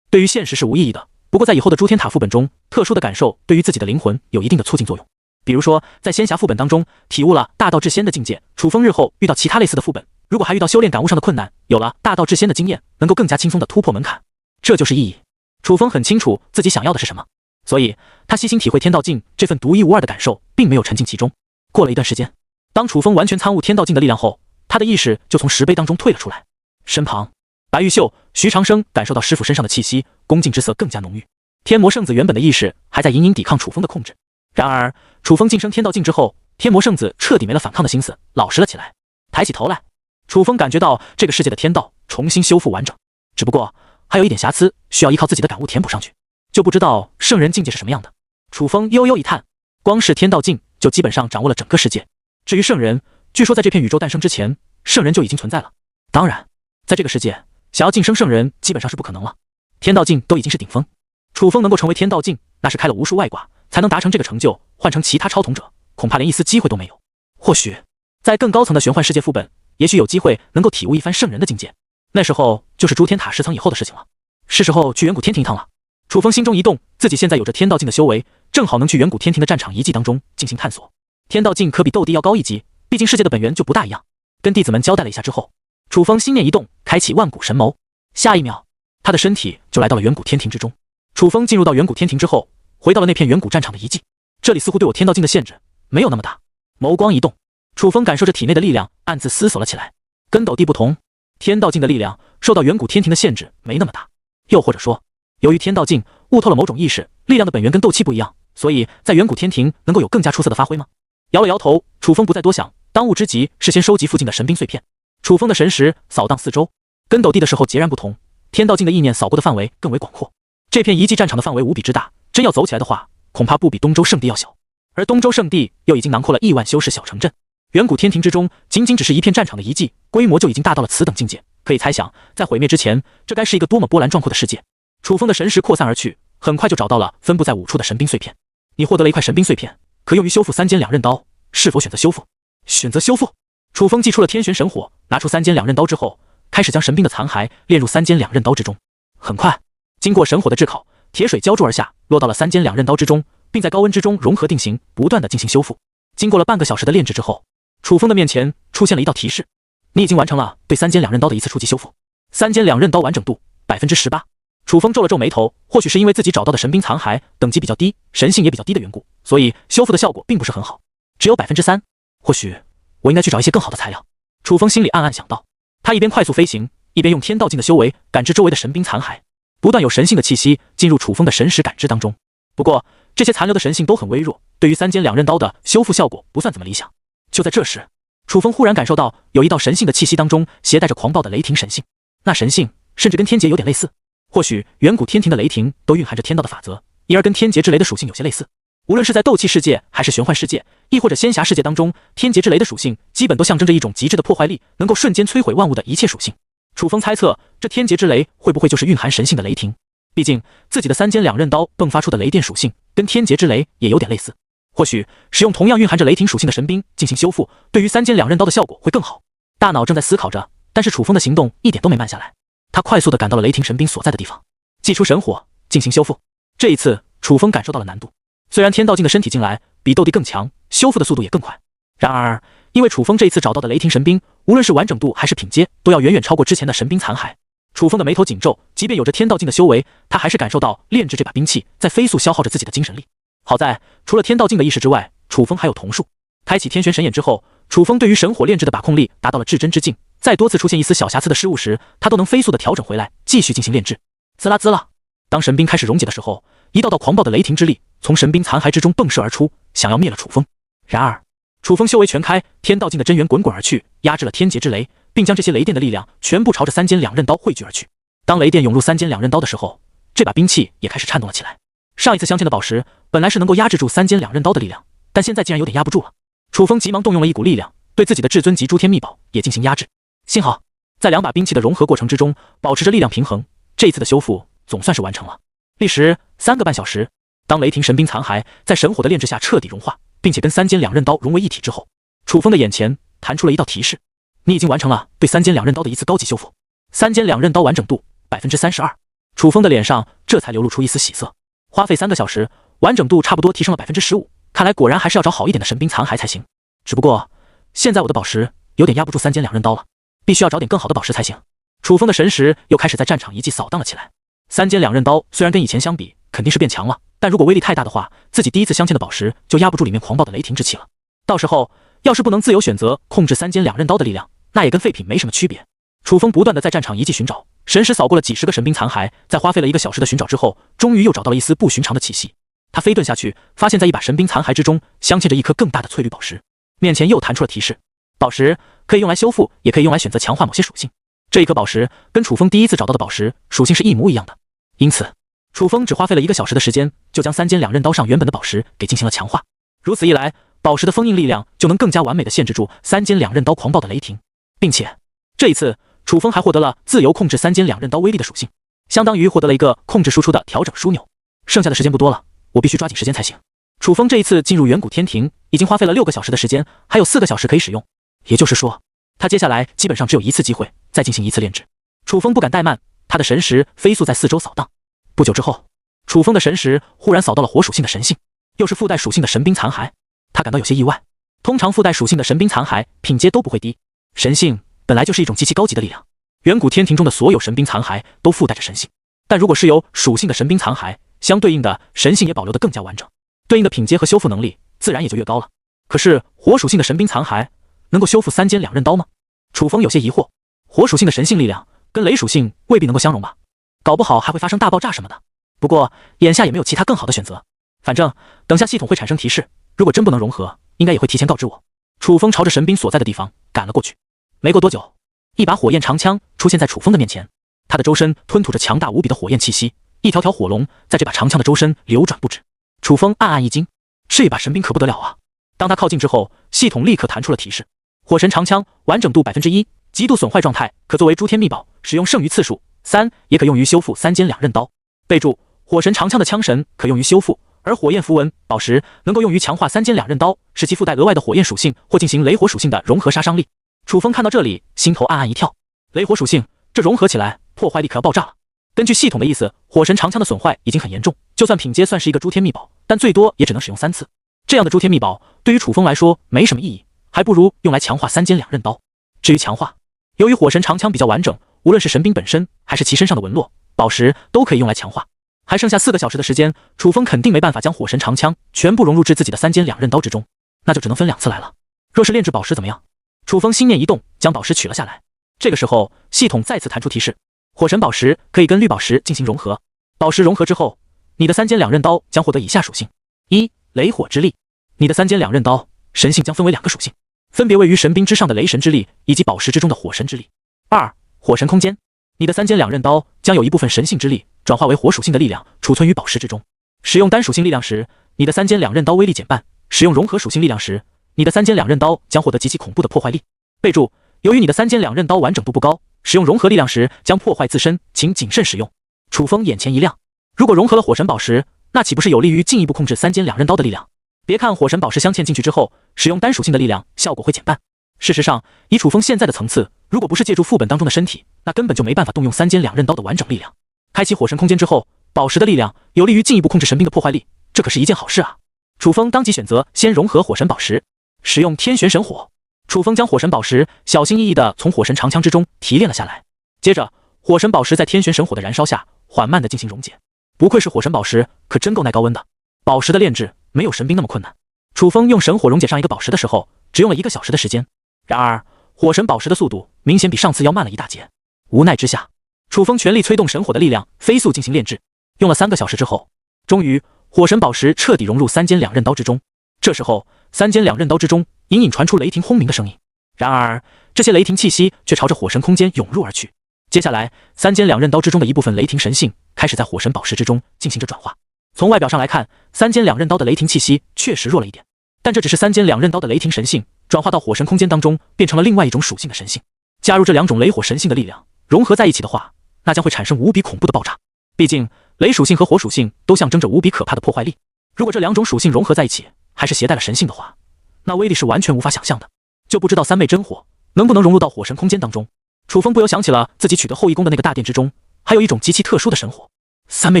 对于现实是无意义的，不过在以后的诸天塔副本中，特殊的感受对于自己的灵魂有一定的促进作用。比如说在仙侠副本当中体悟了大道至仙的境界，楚风日后遇到其他类似的副本，如果还遇到修炼感悟上的困难，有了大道至仙的经验，能够更加轻松的突破门槛，这就是意义。楚风很清楚自己想要的是什么，所以他细心体会天道镜这份独一无二的感受，并没有沉浸其中。过了一段时间，当楚风完全参悟天道镜的力量后，他的意识就从石碑当中退了出来。身旁，白玉秀、徐长生感受到师傅身上的气息，恭敬之色更加浓郁。天魔圣子原本的意识还在隐隐抵抗楚风的控制，然而楚风晋升天道境之后，天魔圣子彻底没了反抗的心思，老实了起来。抬起头来，楚风感觉到这个世界的天道重新修复完整，只不过还有一点瑕疵，需要依靠自己的感悟填补上去，就不知道圣人境界是什么样的。楚风悠悠一叹，光是天道境就基本上掌握了整个世界，至于圣人，据说在这片宇宙诞生之前，圣人就已经存在了。当然，在这个世界，想要晋升圣人基本上是不可能了，天道境都已经是顶峰。楚风能够成为天道境，那是开了无数外挂才能达成这个成就，换成其他超统者，恐怕连一丝机会都没有。或许在更高层的玄幻世界副本，也许有机会能够体悟一番圣人的境界，那时候就是诸天塔10层以后的事情了。是时候去远古天庭一趟了。楚风心中一动，自己现在有着天道境的修为，正好能去远古天庭的战场遗迹当中进行探索。天道境可比斗帝要高一级，毕竟世界的本源就不大一样。跟弟子们交代了一下之后，楚风心念一动，开启万古神谋。下一秒，他的身体就来到了远古天庭之中。楚风进入到远古天庭之后，回到了那片远古战场的遗迹。这里似乎对我天道境的限制没有那么大。眸光一动，楚风感受着体内的力量，暗自思索了起来。跟斗帝不同，天道境的力量受到远古天庭的限制没那么大。又或者说，由于天道境悟透了某种意识，力量的本源跟斗气不一样，所以在远古天庭能够有更加出色的发挥吗？摇了摇头，楚风不再多想，当务之急是先收集附近的神兵碎片。楚风的神识扫荡四周，跟斗帝的时候截然不同，天道境的意念扫过的范围更为广阔。这片遗迹战场的范围无比之大，真要走起来的话，恐怕不比东周圣地要小。而东周圣地又已经囊括了亿万修士小城镇，远古天庭之中仅仅只是一片战场的遗迹，规模就已经大到了此等境界。可以猜想，在毁灭之前，这该是一个多么波澜壮阔的世界。楚风的神识扩散而去，很快就找到了分布在5处的神兵碎片。你获得了一块神兵碎片，可用于修复3尖两刃刀，是否选择修复？选择修复。楚风祭出了天玄神火，拿出3尖两刃刀之后，开始将神兵的残骸炼入3尖两刃刀之中。很快，经过神火的炙烤，铁水浇筑而下，落到了3尖两刃刀之中，并在高温之中融合定型，不断的进行修复。经过了半个小时的炼制之后，楚风的面前出现了一道提示：你已经完成了对3尖两刃刀的一次初级修复，3尖两刃刀完整度18%。楚风皱了皱眉头，或许是因为自己找到的神兵残骸等级比较低，神性也比较低的缘故，所以修复的效果并不是很好，只有3%。或许我应该去找一些更好的材料。楚风心里暗暗想到，他一边快速飞行，一边用天道境的修为感知周围的神兵残骸，不断有神性的气息进入楚风的神识感知当中。不过这些残留的神性都很微弱，对于3尖两刃刀的修复效果不算怎么理想。就在这时，楚风忽然感受到有一道神性的气息当中携带着狂暴的雷霆神性，那神性甚至跟天劫有点类似。或许远古天庭的雷霆都蕴含着天道的法则，因而跟天劫之雷的属性有些类似。无论是在斗气世界还是玄幻世界，亦或者仙侠世界当中，天劫之雷的属性基本都象征着一种极致的破坏力，能够瞬间摧毁万物的一切属性。楚风猜测，这天劫之雷会不会就是蕴含神性的雷霆？毕竟自己的3尖两刃刀迸发出的雷电属性跟天劫之雷也有点类似，或许使用同样蕴含着雷霆属性的神兵进行修复，对于3尖两刃刀的效果会更好。大脑正在思考着，但是楚风的行动一点都没慢下来。他快速地赶到了雷霆神兵所在的地方，祭出神火进行修复。这一次楚风感受到了难度，虽然天道境的身体进来比斗帝更强，修复的速度也更快，然而因为楚风这一次找到的雷霆神兵，无论是完整度还是品阶，都要远远超过之前的神兵残骸。楚风的眉头紧皱，即便有着天道境的修为，他还是感受到炼制这把兵器在飞速消耗着自己的精神力。好在除了天道境的意识之外，楚风还有瞳术。开启天玄神眼之后，楚风对于神火炼制的把控力达到了至真之境，在多次出现一丝小瑕疵的失误时，他都能飞速的调整回来，继续进行炼制。滋啦滋啦，当神兵开始溶解的时候，一道道狂暴的雷霆之力从神兵残骸之中迸射而出，想要灭了楚风。然而楚风修为全开，天道境的真元滚滚而去，压制了天劫之雷，并将这些雷电的力量全部朝着3尖两刃刀汇聚而去。当雷电涌入3尖两刃刀的时候，这把兵器也开始颤动了起来。上一次镶嵌的宝石本来是能够压制住3尖两刃刀的力量，但现在竟然有点压不住了。楚风急忙动用了一股力量，对自己的至尊级诸天秘宝也进行压制。幸好在2把兵器的融合过程之中，保持着力量平衡，这一次的修复总算是完成了。历时3个半小时，当雷霆神兵残骸在神火的炼制下彻底融化，并且跟3尖两刃刀融为一体之后，楚风的眼前弹出了一道提示：你已经完成了对3尖两刃刀的一次高级修复，3尖两刃刀完整度32%。楚风的脸上这才流露出一丝喜色。花费3个小时，完整度差不多提升了15%，看来果然还是要找好一点的神兵残骸才行。只不过现在我的宝石有点压不住3尖两刃刀了，必须要找点更好的宝石才行。楚风的神识又开始在战场遗迹扫荡了起来。三尖两刃刀虽然跟以前相比肯定是变强了，但如果威力太大的话，自己第一次镶嵌的宝石就压不住里面狂暴的雷霆之气了。到时候要是不能自由选择控制三尖两刃刀的力量，那也跟废品没什么区别。楚风不断的在战场遗迹寻找，神识扫过了几十个神兵残骸，在花费了1个小时的寻找之后，终于又找到了一丝不寻常的气息。他飞遁下去，发现在一把神兵残骸之中镶嵌着一颗更大的翠绿宝石，面前又弹出了提示：宝石可以用来修复，也可以用来选择强化某些属性。这一颗宝石跟楚风第一次找到的宝石属性是一模一样的，因此楚风只花费了1个小时的时间，就将三尖两刃刀上原本的宝石给进行了强化。如此一来，宝石的封印力量就能更加完美的限制住三尖两刃刀狂暴的雷霆，并且这一次楚风还获得了自由控制三尖两刃刀威力的属性，相当于获得了一个控制输出的调整枢纽。剩下的时间不多了，我必须抓紧时间才行。楚风这一次进入远古天庭已经花费了6个小时的时间，还有4个小时可以使用，也就是说他接下来基本上只有1次机会再进行1次炼制。楚风不敢怠慢，他的神识飞速在四周扫荡。不久之后，楚风的神识忽然扫到了火属性的神性，又是附带属性的神兵残骸，他感到有些意外。通常附带属性的神兵残骸品阶都不会低，神性本来就是一种极其高级的力量，远古天庭中的所有神兵残骸都附带着神性，但如果是有属性的神兵残骸，相对应的神性也保留得更加完整，对应的品阶和修复能力自然也就越高了。可是火属性的神兵残骸能够修复三尖两刃刀吗？楚风有些疑惑，火属性的神性力量跟雷属性未必能够相容吧，搞不好还会发生大爆炸什么的。不过眼下也没有其他更好的选择，反正等下系统会产生提示，如果真不能融合，应该也会提前告知我。楚风朝着神兵所在的地方赶了过去。没过多久，一把火焰长枪出现在楚风的面前，他的周身吞吐着强大无比的火焰气息，一条条火龙在这把长枪的周身流转不止。楚风暗暗一惊，这把神兵可不得了啊！当他靠近之后，系统立刻弹出了提示：火神长枪完整度 1%， 极度损坏状态，可作为诸天秘宝，使用剩余次数3，也可用于修复三尖两刃刀。备注：火神长枪的枪神可用于修复，而火焰符文宝石能够用于强化三尖两刃刀，使其附带额外的火焰属性或进行雷火属性的融合杀伤力。楚风看到这里，心头暗暗一跳，雷火属性这融合起来破坏力可要爆炸了。根据系统的意思，火神长枪的损坏已经很严重，就算品阶算是一个诸天秘宝，但最多也只能使用3次。这样的诸天秘宝对于楚风来说没什么意义，还不如用来强化三尖两刃刀。至于强化，由于火神长枪比较完整，无论是神兵本身还是其身上的纹络、宝石都可以用来强化。还剩下4个小时的时间，楚风肯定没办法将火神长枪全部融入至自己的三尖两刃刀之中，那就只能分2次来了。若是炼制宝石怎么样？楚风心念一动，将宝石取了下来。这个时候，系统再次弹出提示：火神宝石可以跟绿宝石进行融合。宝石融合之后，你的三尖两刃刀将获得以下属性：1. 雷火之力。你的三尖两刃刀神性将分为2个属性，分别位于神兵之上的雷神之力以及宝石之中的火神之力。2. 火神空间。你的三尖两刃刀将有一部分神性之力转化为火属性的力量，储存于宝石之中。使用单属性力量时，你的三尖两刃刀威力减半；使用融合属性力量时，你的三尖两刃刀将获得极其恐怖的破坏力。备注：由于你的三尖两刃刀完整度不高，使用融合力量时将破坏自身，请谨慎使用。楚风眼前一亮，如果融合了火神宝石，那岂不是有利于进一步控制三尖两刃刀的力量？别看火神宝石镶嵌进去之后，使用单属性的力量效果会减半。事实上，以楚风现在的层次，如果不是借助副本当中的身体，那根本就没办法动用三尖两刃刀的完整力量。开启火神空间之后，宝石的力量有利于进一步控制神兵的破坏力，这可是一件好事啊！楚风当即选择先融合火神宝石，使用天玄神火。楚风将火神宝石小心翼翼地从火神长枪之中提炼了下来，接着火神宝石在天玄神火的燃烧下缓慢地进行溶解。不愧是火神宝石，可真够耐高温的。宝石的炼制没有神兵那么困难。楚风用神火溶解上一个宝石的时候，只用了1个小时的时间。然而火神宝石的速度明显比上次要慢了一大截。无奈之下，楚风全力催动神火的力量，飞速进行炼制。用了3个小时之后，终于火神宝石彻底融入三尖两刃刀之中。这时候，三尖两刃刀之中隐隐传出雷霆轰鸣的声音，然而这些雷霆气息却朝着火神空间涌入而去。接下来，三尖两刃刀之中的一部分雷霆神性开始在火神宝石之中进行着转化。从外表上来看，三尖两刃刀的雷霆气息确实弱了一点，但这只是三尖两刃刀的雷霆神性转化到火神空间当中，变成了另外一种属性的神性。加入这2种雷火神性的力量融合在一起的话，那将会产生无比恐怖的爆炸。毕竟雷属性和火属性都象征着无比可怕的破坏力，如果这2种属性融合在一起，还是携带了神性的话，那威力是完全无法想象的。就不知道三昧真火能不能融入到火神空间当中。楚风不由想起了自己取得后羿宫的那个大殿之中，还有一种极其特殊的神火，三昧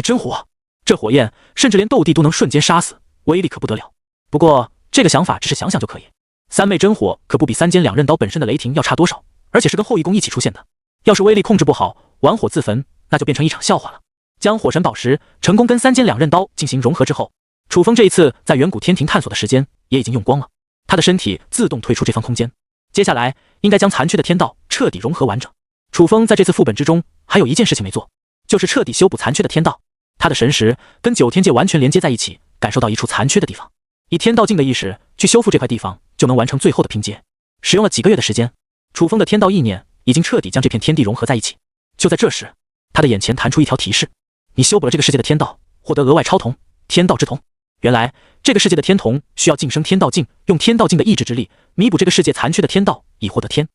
真火。这火焰甚至连斗帝都能瞬间杀死，威力可不得了。不过这个想法只是想想就可以，三昧真火可不比三尖两刃刀本身的雷霆要差多少，而且是跟后羿宫一起出现的。要是威力控制不好，玩火自焚，那就变成一场笑话了。将火神宝石成功跟三尖两刃刀进行融合之后，楚风这一次在远古天庭探索的时间也已经用光了，他的身体自动退出这方空间。接下来应该将残缺的天道彻底融合完整。楚风在这次副本之中还有一件事情没做，就是彻底修补残缺的天道。他的神识跟九天界完全连接在一起，感受到一处残缺的地方，以天道境的意识去修复这块地方，就能完成最后的拼接。使用了几个月的时间，楚风的天道意念已经彻底将这片天地融合在一起。就在这时，他的眼前弹出一条提示：你修补了这个世界的天道，获得额外超瞳，天道之瞳。原来这个世界的天瞳需要晋升天道境，用天道境的意志之力弥补这个世界残缺的天道，以获得天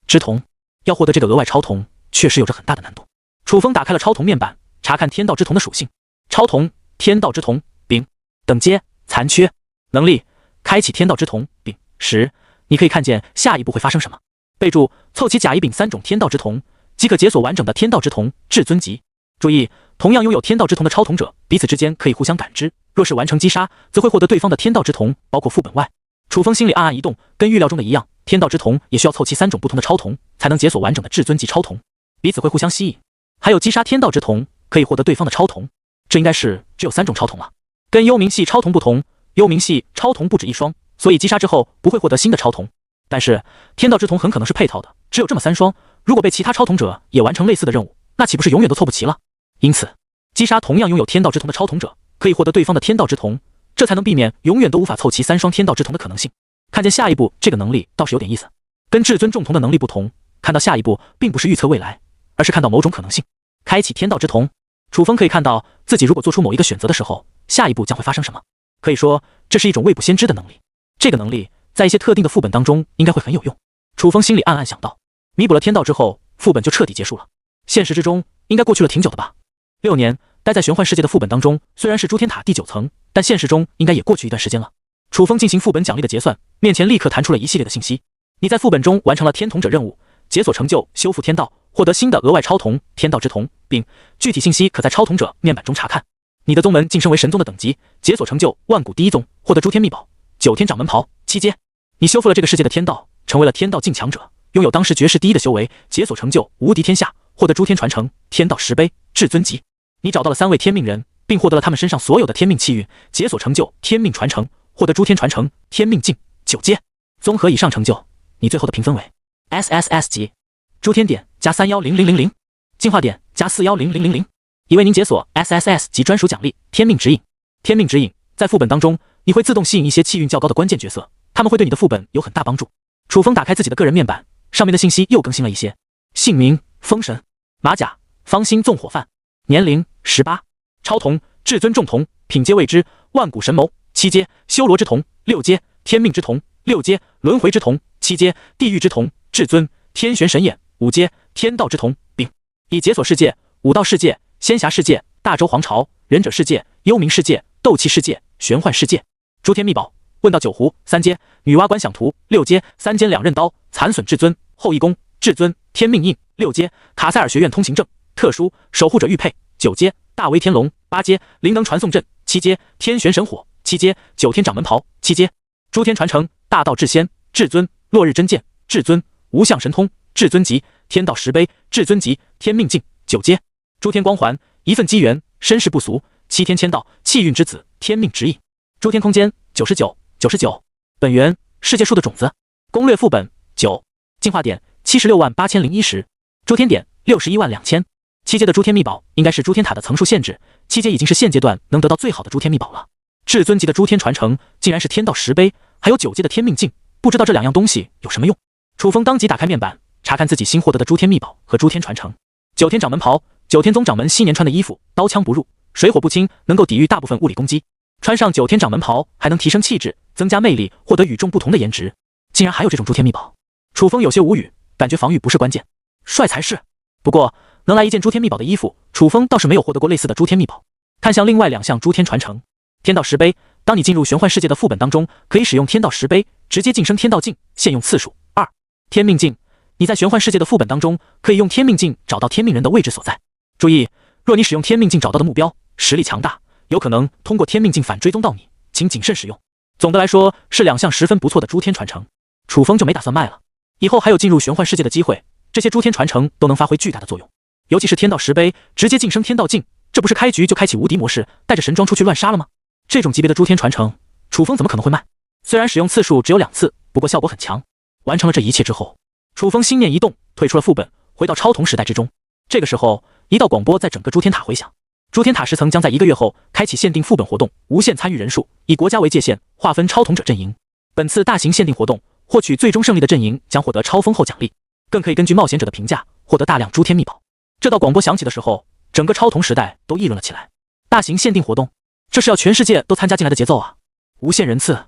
之瞳。要获得这个额外超瞳，确实有着很大的难度。楚风打开了超瞳面板，查看天道之瞳的属性。超瞳，天道之瞳，丙，等阶，残缺，能力，开启天道之瞳，丙10。你可以看见下一步会发生什么。备注：凑齐甲乙丙3种天道之瞳，即可解锁完整的天道之瞳至尊级。注意，同样拥有天道之瞳的超瞳者，彼此之间可以互相感知，若是完成击杀，则会获得对方的天道之瞳，包括副本外。楚风心里暗暗一动，跟预料中的一样，天道之瞳也需要凑齐3种不同的超瞳，才能解锁完整的至尊级超瞳，彼此会互相吸引。还有击杀天道之瞳，可以获得对方的超瞳，这应该是只有3种超瞳了。跟幽冥系超瞳不同，幽冥系超瞳不止一双，所以击杀之后不会获得新的超瞳。但是天道之瞳很可能是配套的，只有这么3双，如果被其他超瞳者也完成类似的任务，那岂不是永远都凑不齐了？因此，击杀同样拥有天道之瞳的超瞳者，可以获得对方的天道之瞳，这才能避免永远都无法凑齐3双天道之瞳的可能性。看见下一步这个能力倒是有点意思，跟至尊重瞳的能力不同，看到下一步并不是预测未来，而是看到某种可能性。开启天道之瞳，楚风可以看到自己如果做出某一个选择的时候，下一步将会发生什么。可以说这是一种未卜先知的能力，这个能力在一些特定的副本当中应该会很有用。楚风心里暗暗想到，弥补了天道之后，副本就彻底结束了。现实之中应该过去了挺久的吧？6年待在玄幻世界的副本当中，虽然是诸天塔第9层，但现实中应该也过去一段时间了。楚风进行副本奖励的结算，面前立刻弹出了一系列的信息。你在副本中完成了天瞳者任务，解锁成就修复天道，获得新的额外超瞳天道之瞳，并具体信息可在超瞳者面板中查看。你的宗门晋升为神宗的等级，解锁成就万古第一宗，获得诸天秘宝9天掌门袍7阶。你修复了这个世界的天道，成为了天道境强者，拥有当时绝世第一的修为，解锁成就无敌天下，获得诸天传承天道10杯至尊级。你找到了3位天命人，并获得了他们身上所有的天命气运，解锁成就天命传承，获得诸天传承天命境9阶。综合以上成就，你最后的评分为 SSS 级，诸天点加3100000，进化点加4100000，已为您解锁 SSS 级专属奖励天命指引。天命指引在副本当中，你会自动吸引一些气运较高的关键角色，他们会对你的副本有很大帮助。楚风打开自己的个人面板，上面的信息又更新了一些：姓名风神，马甲方心纵火犯，年龄18，超瞳至尊重瞳，品阶未知，万古神谋7阶，修罗之瞳6阶，天命之瞳6阶，轮回之瞳7阶，地狱之瞳至尊，天玄神眼5阶，天道之瞳丙。已解锁世界：武道世界、仙侠世界、大周皇朝、忍者世界、幽冥世界、斗气世界、玄幻世界。诸天秘宝：问道九湖3阶，女娲观想图6阶，三尖两刃刀残损至尊，后羿弓至尊，天命印6阶，卡塞尔学院通行证特殊，守护者玉佩9阶，大威天龙8阶，灵能传送阵7阶，天玄神火7阶，9天掌门袍7阶。诸天传承大道至仙至尊，落日真剑至尊，无相神通至尊级，天道10杯至尊级，天命镜9阶。诸天光环一份机缘，身世不俗，7天签到气运之子，天命指引。诸天空间99，本源世界树的种子，攻略副本9，进化点768010，诸天点612000。7阶的诸天秘宝应该是诸天塔的层数限制，7阶已经是现阶段能得到最好的诸天秘宝了。至尊级的诸天传承竟然是天道10杯，还有9阶的天命镜，不知道这2样东西有什么用。楚风当即打开面板，查看自己新获得的诸天秘宝和诸天传承。9天掌门袍，9天宗掌门昔年穿的衣服，刀枪不入，水火不侵，能够抵御大部分物理攻击。穿上9天掌门袍还能提升气质，增加魅力，获得与众不同的颜值。竟然还有这种诸天秘宝，楚风有些无语，感觉防御不是关键，帅才是。不过能来一件诸天秘宝的衣服，楚风倒是没有获得过类似的诸天秘宝。看向另外2项诸天传承。天道10杯，当你进入玄幻世界的副本当中，可以使用天道10杯直接晋升天道境，限用次数2。天命镜，你在玄幻世界的副本当中可以用天命镜找到天命人的位置所在。注意，若你使用天命镜找到的目标实力强大，有可能通过天命镜反追踪到你，请谨慎使用。总的来说是2项十分不错的诸天传承，楚风就没打算卖了，以后还有进入玄幻世界的机会，这些诸天传承都能发挥巨大的作用。尤其是天道10杯直接晋升天道境，这不是开局就开启无敌模式，带着神装出去乱杀了吗？这种级别的诸天传承，楚风怎么可能会卖？虽然使用次数只有2次，不过效果很强。完成了这一切之后，楚风心念一动，退出了副本，回到超童时代之中。这个时候，一道广播在整个诸天塔回响。诸天塔10层将在1个月后开启限定副本活动，无限参与人数，以国家为界限，划分超童者阵营。本次大型限定活动，获取最终胜利的阵营将获得超丰厚奖励，更可以根据冒险者的评价获得大量诸天秘宝。这道广播响起的时候，整个超童时代都议论了起来。大型限定活动，这是要全世界都参加进来的节奏啊！无限人次，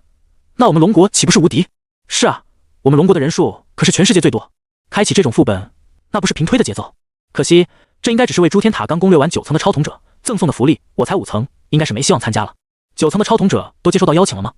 那我们龙国岂不是无敌？是啊，我们龙国的人数可是全世界最多。开启这种副本，那不是平推的节奏。可惜，这应该只是为诸天塔刚攻略完9层的超童者赠送的福利，我才5层，应该是没希望参加了。9层的超童者都接受到邀请了吗？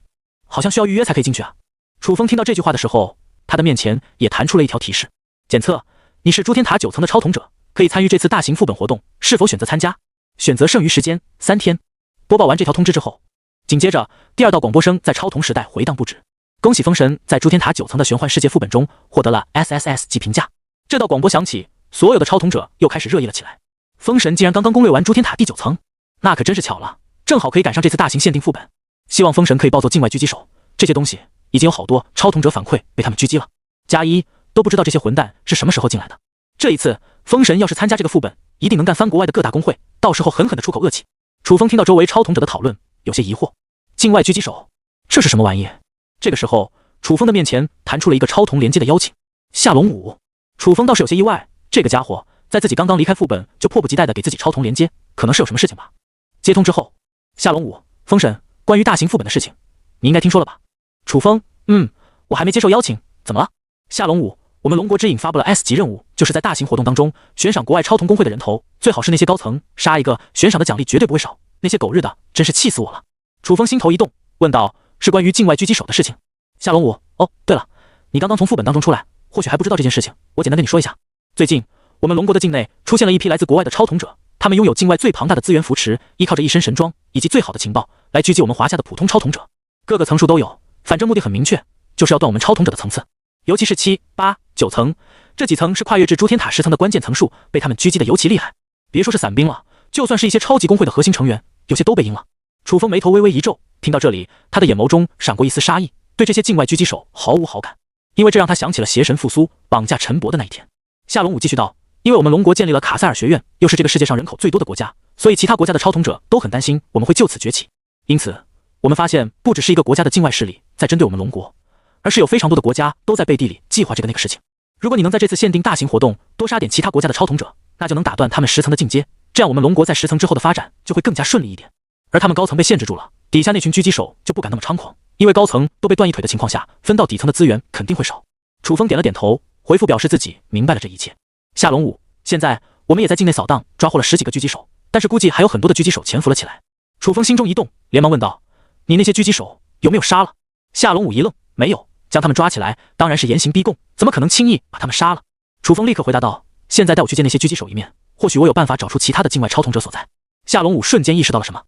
好像需要预约才可以进去啊。楚风听到这句话的时候，他的面前也弹出了一条提示：检测，你是诸天塔9层的超童者，可以参与这次大型副本活动，是否选择参加？选择剩余时间3天。播报完这条通知之后，紧接着第2道广播声在超童时代回荡不止。恭喜风神在诸天塔9层的玄幻世界副本中获得了 SSS 级评价。这道广播响起，所有的超童者又开始热议了起来。风神竟然刚刚攻略完诸天塔第9层，那可真是巧了，正好可以赶上这次大型限定副本。希望风神可以报做境外狙击手，这些东西已经有好多超童者反馈被他们狙击了。+1都不知道这些混蛋是什么时候进来的。这一次风神要是参加这个副本，一定能干翻国外的各大公会，到时候狠狠的出口恶气。楚风听到周围超童者的讨论，有些疑惑，境外狙击手，这是什么玩意？这个时候，楚风的面前弹出了一个超童连接的邀请。夏龙武，楚风倒是有些意外，这个家伙在自己刚刚离开副本就迫不及待的给自己超童连接，可能是有什么事情吧。接通之后，夏龙武，风神，关于大型副本的事情，你应该听说了吧？楚风，我还没接受邀请，怎么了？夏龙武，我们龙国之影发布了 S 级任务，就是在大型活动当中悬赏国外超童公会的人头，最好是那些高层，杀一个悬赏的奖励绝对不会少。那些狗日的，真是气死我了。楚风心头一动，问道：是关于境外狙击手的事情？夏龙武，哦，对了，你刚刚从副本当中出来，或许还不知道这件事情，我简单跟你说一下。最近，我们龙国的境内出现了一批来自国外的超童者，他们拥有境外最庞大的资源扶持，依靠着一身神装以及最好的情报来狙击我们华夏的普通超童者，各个层数都有，反正目的很明确，就是要断我们超童者的层次。尤其是7、8、9层这几层是跨越至诸天塔10层的关键层数，被他们狙击的尤其厉害。别说是散兵了，就算是一些超级公会的核心成员，有些都被阴了。楚风眉头微微一皱，听到这里，他的眼眸中闪过一丝杀意，对这些境外狙击手毫无好感，因为这让他想起了邪神复苏绑架陈伯的那一天。夏龙武继续道：因为我们龙国建立了卡塞尔学院，又是这个世界上人口最多的国家，所以其他国家的超童者都很担心我们会就此崛起。因此，我们发现不只是一个国家的境外势力在针对我们龙国，而是有非常多的国家都在背地里计划这个那个事情。如果你能在这次限定大型活动多杀点其他国家的超童者，那就能打断他们10层的进阶，这样我们龙国在10层之后的发展就会更加顺利一点。而他们高层被限制住了，底下那群狙击手就不敢那么猖狂，因为高层都被断一腿的情况下，分到底层的资源肯定会少。楚风点了点头，回复表示自己明白了这一切。夏龙武，现在我们也在境内扫荡，抓获了10几个狙击手，但是估计还有很多的狙击手潜伏了起来。楚风心中一动，连忙问道：你那些狙击手有没有杀了？夏龙武一愣，没有，将他们抓起来当然是严刑逼供，怎么可能轻易把他们杀了？楚风立刻回答道：现在带我去见那些狙击手一面，或许我有办法找出其他的境外超童者所在。夏龙武瞬间意识到了什么，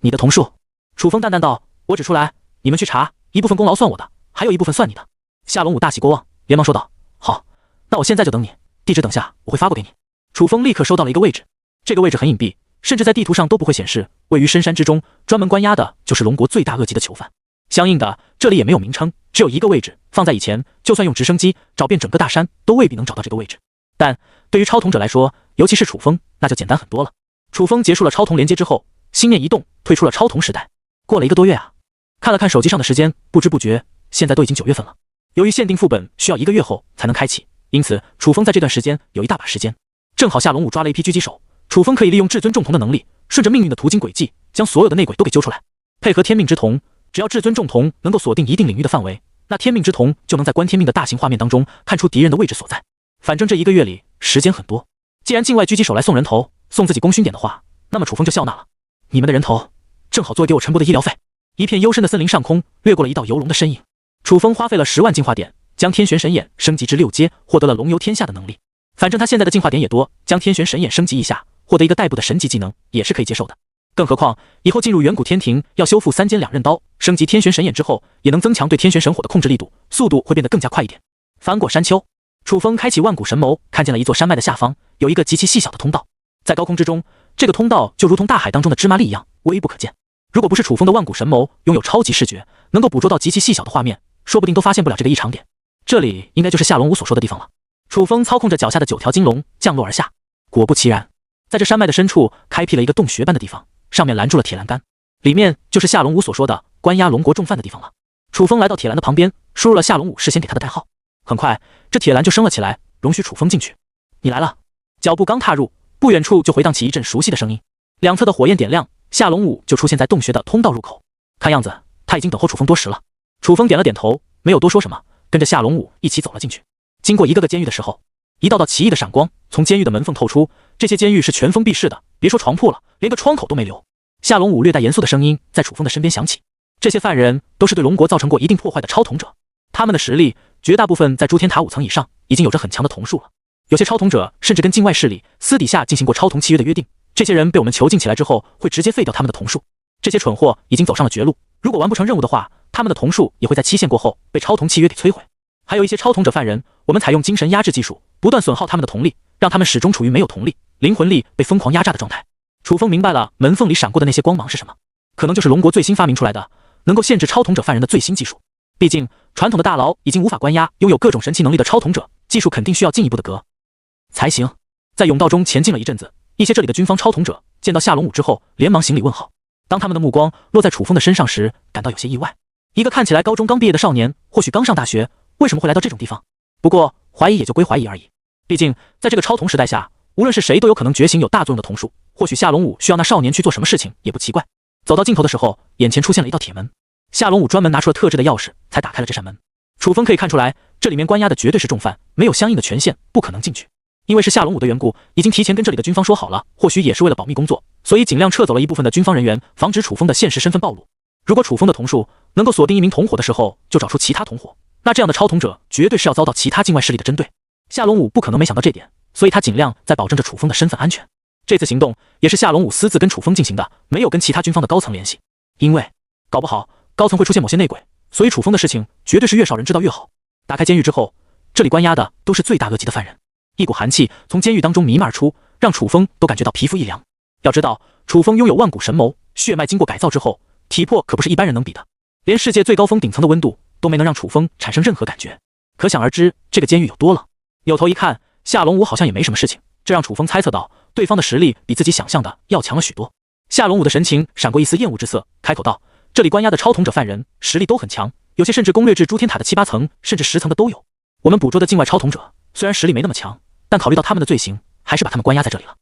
你的瞳术。楚风淡淡道：我指出来，你们去查，一部分功劳算我的，还有一部分算你的。夏龙武大喜过望，连忙说道：好，那我现在就等你，地址等下我会发过给你。楚风立刻收到了一个位置，这个位置很隐蔽，甚至在地图上都不会显示，位于深山之中，专门关押的就是龙国最大恶极的囚犯。相应的，这里也没有名称，只有一个位置，放在以前，就算用直升机找遍整个大山，都未必能找到这个位置。但对于超童者来说，尤其是楚风，那就简单很多了。楚风结束了超童连接之后，心念一动，退出了超童时代。过了1个多月啊，看了看手机上的时间，不知不觉现在都已经9月份了。由于限定副本需要1个月后才能开启，因此楚风在这段时间有一大把时间。正好夏龙武抓了一批狙击手，楚风可以利用至尊重瞳的能力，顺着命运的途径轨迹，将所有的内鬼都给揪出来。配合天命之瞳，只要至尊重瞳能够锁定一定领域的范围，那天命之瞳就能在观天命的大型画面当中看出敌人的位置所在。反正这1个月里时间很多，既然境外狙击手来送人头，送自己功勋点的话，那么楚风就笑纳了。你们的人头正好作为给我陈伯的医疗费。一片幽深的森林上空掠过了一道游龙的身影。楚风花费了10万进化点，将天玄神眼升级至6阶，获得了龙游天下的能力。反正他现在的进化点也多，将天玄神眼升级一下，获得一个代步的神级技能也是可以接受的。更何况以后进入远古天庭要修复3尖2刃刀，升级天玄神眼之后，也能增强对天玄神火的控制力度，速度会变得更加快一点。翻过山丘，楚风开启万古神眸，看见了一座山脉的下方有一个极其细小的通道。在高空之中，这个通道就如同大海当中的芝麻粒一样微不可见。如果不是楚风的万古神谋拥有超级视觉，能够捕捉到极其细小的画面，说不定都发现不了这个异常点。这里应该就是夏龙武所说的地方了。楚风操控着脚下的9条金龙降落而下，果不其然，在这山脉的深处开辟了一个洞穴般的地方，上面拦住了铁栏杆，里面就是夏龙武所说的关押龙国重犯的地方了。楚风来到铁栏的旁边，输入了夏龙武事先给他的代号。很快，这铁栏就升了起来，容许楚风进去。你来了。脚步刚踏入，不远处就回荡起一阵熟悉的声音，两侧的火焰点亮，夏龙武就出现在洞穴的通道入口。看样子他已经等候楚风多时了。楚风点了点头，没有多说什么，跟着夏龙武一起走了进去。经过一个个监狱的时候，一道道奇异的闪光从监狱的门缝透出，这些监狱是全封闭式的，别说床铺了，连个窗口都没留。夏龙武略带严肃的声音在楚风的身边响起，这些犯人都是对龙国造成过一定破坏的超统者，他们的实力绝大部分在诸天塔5层以上，已经有着很强的瞳术了。有些超统者甚至跟境外势力私底下进行过超统契约的约定，这些人被我们囚禁起来之后，会直接废掉他们的瞳术。这些蠢货已经走上了绝路，如果完不成任务的话，他们的瞳术也会在期限过后被超统契约给摧毁。还有一些超统者犯人，我们采用精神压制技术，不断损耗他们的瞳力，让他们始终处于没有瞳力、灵魂力被疯狂压榨的状态。楚风明白了门缝里闪过的那些光芒是什么，可能就是龙国最新发明出来的能够限制超统者犯人的最新技术。毕竟传统的大牢已经无法关押拥有各种神奇能力的超统者，技术肯定需要进一步的革才行。在甬道中前进了一阵子，一些这里的军方超统者见到夏龙武之后，连忙行礼问好。当他们的目光落在楚风的身上时，感到有些意外。一个看起来高中刚毕业的少年，或许刚上大学，为什么会来到这种地方？不过怀疑也就归怀疑而已。毕竟在这个超瞳时代下，无论是谁都有可能觉醒有大作用的瞳术，或许夏龙武需要那少年去做什么事情也不奇怪。走到尽头的时候，眼前出现了一道铁门，夏龙武专门拿出了特制的钥匙才打开了这扇门。楚风可以看出来，这里面关押的绝对是重犯，没有相应的权限不可能进去。因为是夏龙武的缘故，已经提前跟这里的军方说好了，或许也是为了保密工作，所以尽量撤走了一部分的军方人员，防止楚风的现实身份暴露。如果楚风的瞳术能够锁定一名同伙的时候就找出其他同伙，那这样的超统者绝对是要遭到其他境外势力的针对。夏龙武不可能没想到这点，所以他尽量在保证着楚风的身份安全。这次行动也是夏龙武私自跟楚风进行的，没有跟其他军方的高层联系，因为搞不好高层会出现某些内鬼，所以楚风的事情绝对是越少人知道越好。打开监狱之后，这里关押的都是罪大恶极的犯人，一股寒气从监狱当中弥漫而出，让楚风都感觉到皮肤一凉。要知道，楚风拥有万古神谋，血脉经过改造之后，体魄可不是一般人能比的，连世界最高峰顶层的温度都没能让楚风产生任何感觉，可想而知这个监狱有多冷。扭头一看，夏龙武好像也没什么事情，这让楚风猜测到对方的实力比自己想象的要强了许多。夏龙武的神情闪过一丝厌恶之色，开口道：“这里关押的超统者犯人实力都很强，有些甚至攻略至诸天塔的7、8层，甚至10层的都有。我们捕捉的境外超统者虽然实力没那么强，但考虑到他们的罪行，还是把他们关押在这里了。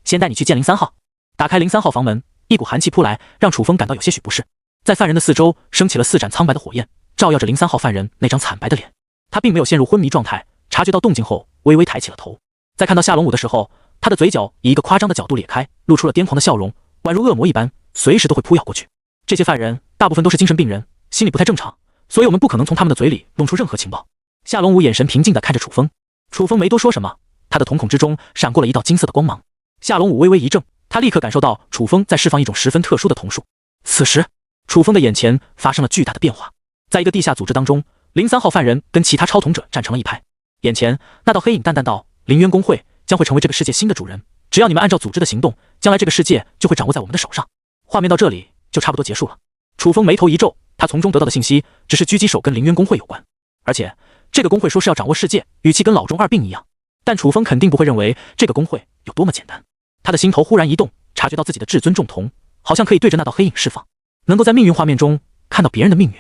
先带你去见03号。”打开03号房门，一股寒气扑来，让楚风感到有些许不适。在犯人的四周升起了4盏苍白的火焰，照耀着03号犯人那张惨白的脸。他并没有陷入昏迷状态，察觉到动静后微微抬起了头。在看到夏龙武的时候，他的嘴角以一个夸张的角度咧开，露出了癫狂的笑容，宛如恶魔一般，随时都会扑咬过去。这些犯人大部分都是精神病人，心理不太正常，所以我们不可能从他们的嘴里弄出任何情报。夏龙武眼神平静地看着楚风，楚风没多说什么，他的瞳孔之中闪过了一道金色的光芒。夏龙武微微一怔，他立刻感受到楚风在释放一种十分特殊的瞳术。此时楚风的眼前发生了巨大的变化，在一个地下组织当中，03号犯人跟其他超统者站成了一排，眼前那道黑影淡淡道：“凌渊公会将会成为这个世界新的主人，只要你们按照组织的行动，将来这个世界就会掌握在我们的手上。”画面到这里就差不多结束了。楚风眉头一皱，他从中得到的信息只是狙击手跟凌渊公会有关，而且这个公会说是要掌握世界，语气跟老中二病一样，但楚风肯定不会认为这个公会有多么简单。他的心头忽然一动，察觉到自己的至尊重瞳好像可以对着那道黑影释放，能够在命运画面中看到别人的命运。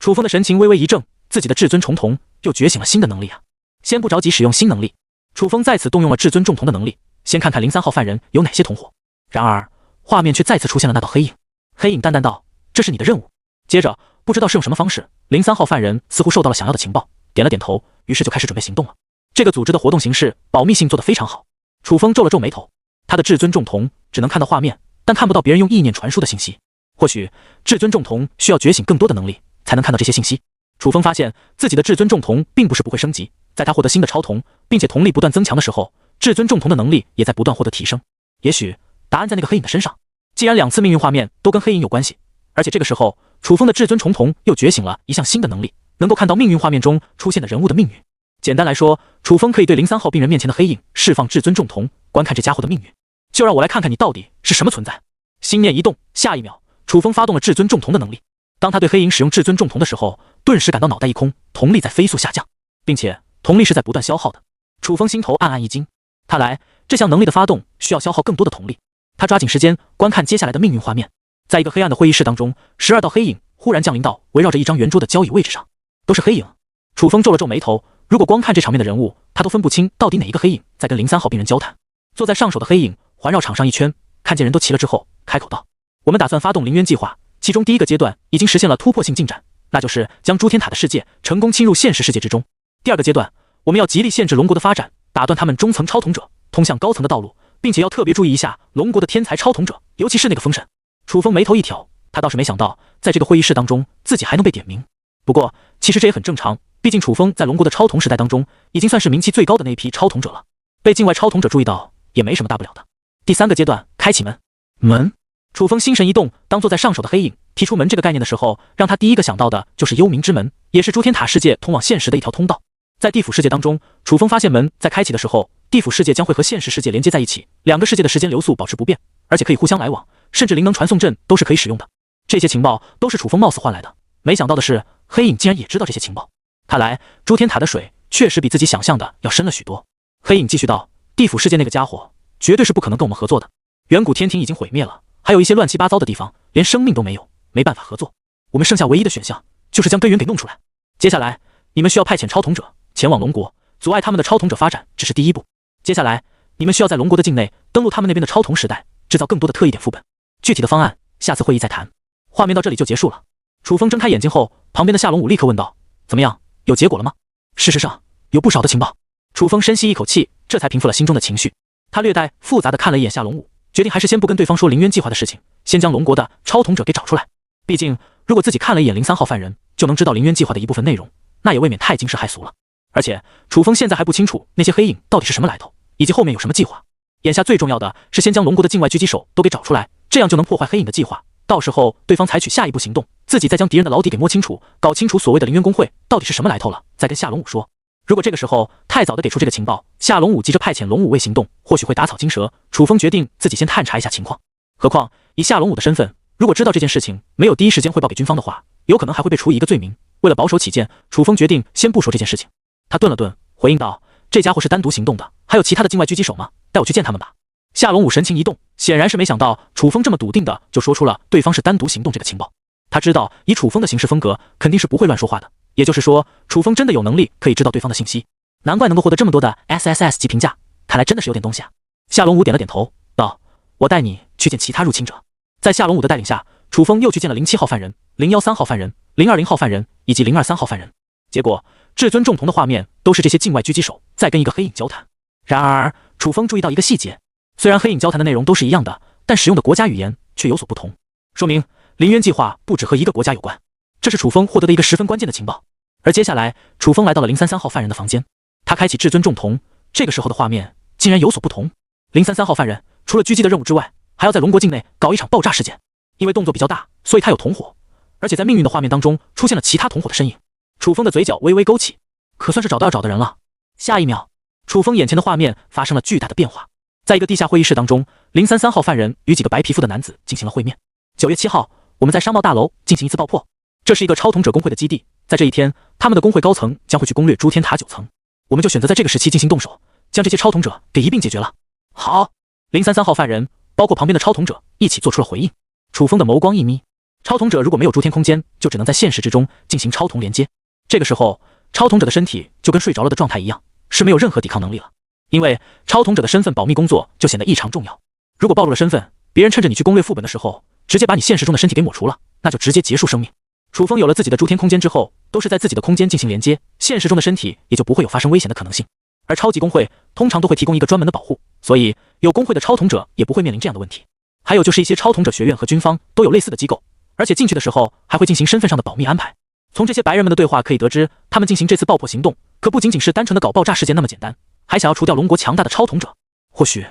楚风的神情微微一怔，自己的至尊重瞳又觉醒了新的能力啊！先不着急使用新能力，楚风再次动用了至尊重瞳的能力，先看看03号犯人有哪些同伙。然而画面却再次出现了那道黑影，黑影淡淡道：“这是你的任务。”接着不知道是用什么方式，03号犯人似乎受到了想要的情报，点了点头，于是就开始准备行动了。这个组织的活动形式保密性做得非常好。楚风皱了皱眉头，他的至尊重瞳只能看到画面，但看不到别人用意念传输的信息。或许至尊重瞳需要觉醒更多的能力才能看到这些信息。楚风发现自己的至尊重瞳并不是不会升级，在他获得新的超瞳，并且瞳力不断增强的时候，至尊重瞳的能力也在不断获得提升。也许答案在那个黑影的身上。既然2次命运画面都跟黑影有关系，而且这个时候楚风的至尊重瞳又觉醒了一项新的能力，能够看到命运画面中出现的人物的命运。简单来说，楚风可以对03号病人面前的黑影释放至尊重瞳，观看这家伙的命运。就让我来看看你到底是什么存在。心念一动，下一秒，楚风发动了至尊重瞳的能力。当他对黑影使用至尊重瞳的时候，顿时感到脑袋一空，瞳力在飞速下降，并且瞳力是在不断消耗的。楚风心头暗暗一惊，看来这项能力的发动需要消耗更多的瞳力。他抓紧时间观看接下来的命运画面。在一个黑暗的会议室当中，12道黑影忽然降临到围绕着一张圆桌的交椅位置上，都是黑影。楚风皱了皱眉头，如果光看这场面的人物，他都分不清到底哪一个黑影在跟03号病人交谈。坐在上手的黑影环绕场上一圈，看见人都齐了之后，开口道：“我们打算发动凌渊计划，其中第一个阶段已经实现了突破性进展，那就是将诸天塔的世界成功侵入现实世界之中。第二个阶段，我们要极力限制龙国的发展，打断他们中层超统者通向高层的道路，并且要特别注意一下龙国的天才超统者，尤其是那个风神。”楚风眉头一挑，他倒是没想到在这个会议室当中自己还能被点名。不过其实这也很正常，毕竟楚风在龙国的超统时代当中已经算是名气最高的那一批超统者了，被境外超统者注意到也没什么大不了的。第三个阶段，开启门。楚风心神一动，当坐在上手的黑影提出门这个概念的时候，让他第一个想到的就是幽冥之门，也是诸天塔世界通往现实的一条通道。在地府世界当中，楚风发现门在开启的时候，地府世界将会和现实世界连接在一起，两个世界的时间流速保持不变，而且可以互相来往，甚至灵能传送阵都是可以使用的。这些情报都是楚风冒死换来的，没想到的是黑影竟然也知道这些情报。看来诸天塔的水确实比自己想象的要深了许多。黑影继续道：“地府世界那个家伙绝对是不可能跟我们合作的，远古天庭已经毁灭了，还有一些乱七八糟的地方连生命都没有，没办法合作。我们剩下唯一的选项就是将根源给弄出来。接下来你们需要派遣超统者前往龙国，阻碍他们的超统者发展只是第一步。接下来你们需要在龙国的境内登陆他们那边的超统时代，制造更多的特异点副本。具体的方案下次会议再谈。”画面到这里就结束了。楚风睁开眼睛后，旁边的夏龙武立刻问道：“怎么样，有结果了吗？”事实上有不少的情报。楚风深吸一口气，这才平复了心中的情绪。他略带复杂的看了一眼夏龙武，决定还是先不跟对方说凌渊计划的事情，先将龙国的超统者给找出来。毕竟如果自己看了一眼03号犯人就能知道凌渊计划的一部分内容，那也未免太惊世骇俗了。而且楚风现在还不清楚那些黑影到底是什么来头，以及后面有什么计划。眼下最重要的是先将龙国的境外狙击手都给找出来，这样就能破坏黑影的计划。到时候对方采取下一步行动，自己再将敌人的老底给摸清楚，搞清楚所谓的凌渊公会到底是什么来头了，再跟夏龙武说。如果这个时候太早的给出这个情报，夏龙武急着派遣龙武卫行动，或许会打草惊蛇。楚风决定自己先探查一下情况。何况以夏龙武的身份，如果知道这件事情没有第一时间汇报给军方的话，有可能还会被处以一个罪名。为了保守起见，楚风决定先不说这件事情。他顿了顿，回应道：“这家伙是单独行动的，还有其他的境外狙击手吗？带我去见他们吧。”夏龙武神情一动，显然是没想到楚风这么笃定的就说出了对方是单独行动这个情报。他知道以楚风的行事风格肯定是不会乱说话的，也就是说楚风真的有能力可以知道对方的信息，难怪能够获得这么多的 SSS 级评价，看来真的是有点东西啊。夏龙武点了点头道：“我带你去见其他入侵者。”在夏龙武的带领下，楚风又去见了07号犯人、013号犯人、020号犯人以及023号犯人。结果至尊重瞳的画面都是这些境外狙击手在跟一个黑影交谈。然而楚风注意到一个细节，虽然黑影交谈的内容都是一样的，但使用的国家语言却有所不同，说明凌渊计划不只和一个国家有关。这是楚风获得的一个十分关键的情报。而接下来楚风来到了033号犯人的房间，他开启至尊重瞳，这个时候的画面竟然有所不同。033号犯人除了狙击的任务之外，还要在龙国境内搞一场爆炸事件。因为动作比较大，所以他有同伙，而且在命运的画面当中出现了其他同伙的身影。楚风的嘴角微微勾起，可算是找到要找的人了。下一秒，楚风眼前的画面发生了巨大的变化。在一个地下会议室当中，033号犯人与几个白皮肤的男子进行了会面。9月7号，我们在商贸大楼进行一次爆破，这是一个超统者工会的基地。在这一天，他们的工会高层将会去攻略诸天塔9层，我们就选择在这个时期进行动手，将这些超统者给一并解决了。好，033号犯人包括旁边的超统者一起做出了回应。楚风的眸光一眯，超统者如果没有诸天空间，就只能在现实之中进行超统连接。这个时候，超统者的身体就跟睡着了的状态一样，是没有任何抵抗能力了。因为超统者的身份保密工作就显得异常重要，如果暴露了身份，别人趁着你去攻略副本的时候，直接把你现实中的身体给抹除了，那就直接结束生命。楚风有了自己的诸天空间之后，都是在自己的空间进行连接，现实中的身体也就不会有发生危险的可能性。而超级工会通常都会提供一个专门的保护，所以有工会的超统者也不会面临这样的问题。还有就是一些超统者学院和军方都有类似的机构，而且进去的时候还会进行身份上的保密安排。从这些白人们的对话可以得知，他们进行这次爆破行动可不仅仅是单纯的搞爆炸事件那么简单，还想要除掉龙国强大的超统者。或许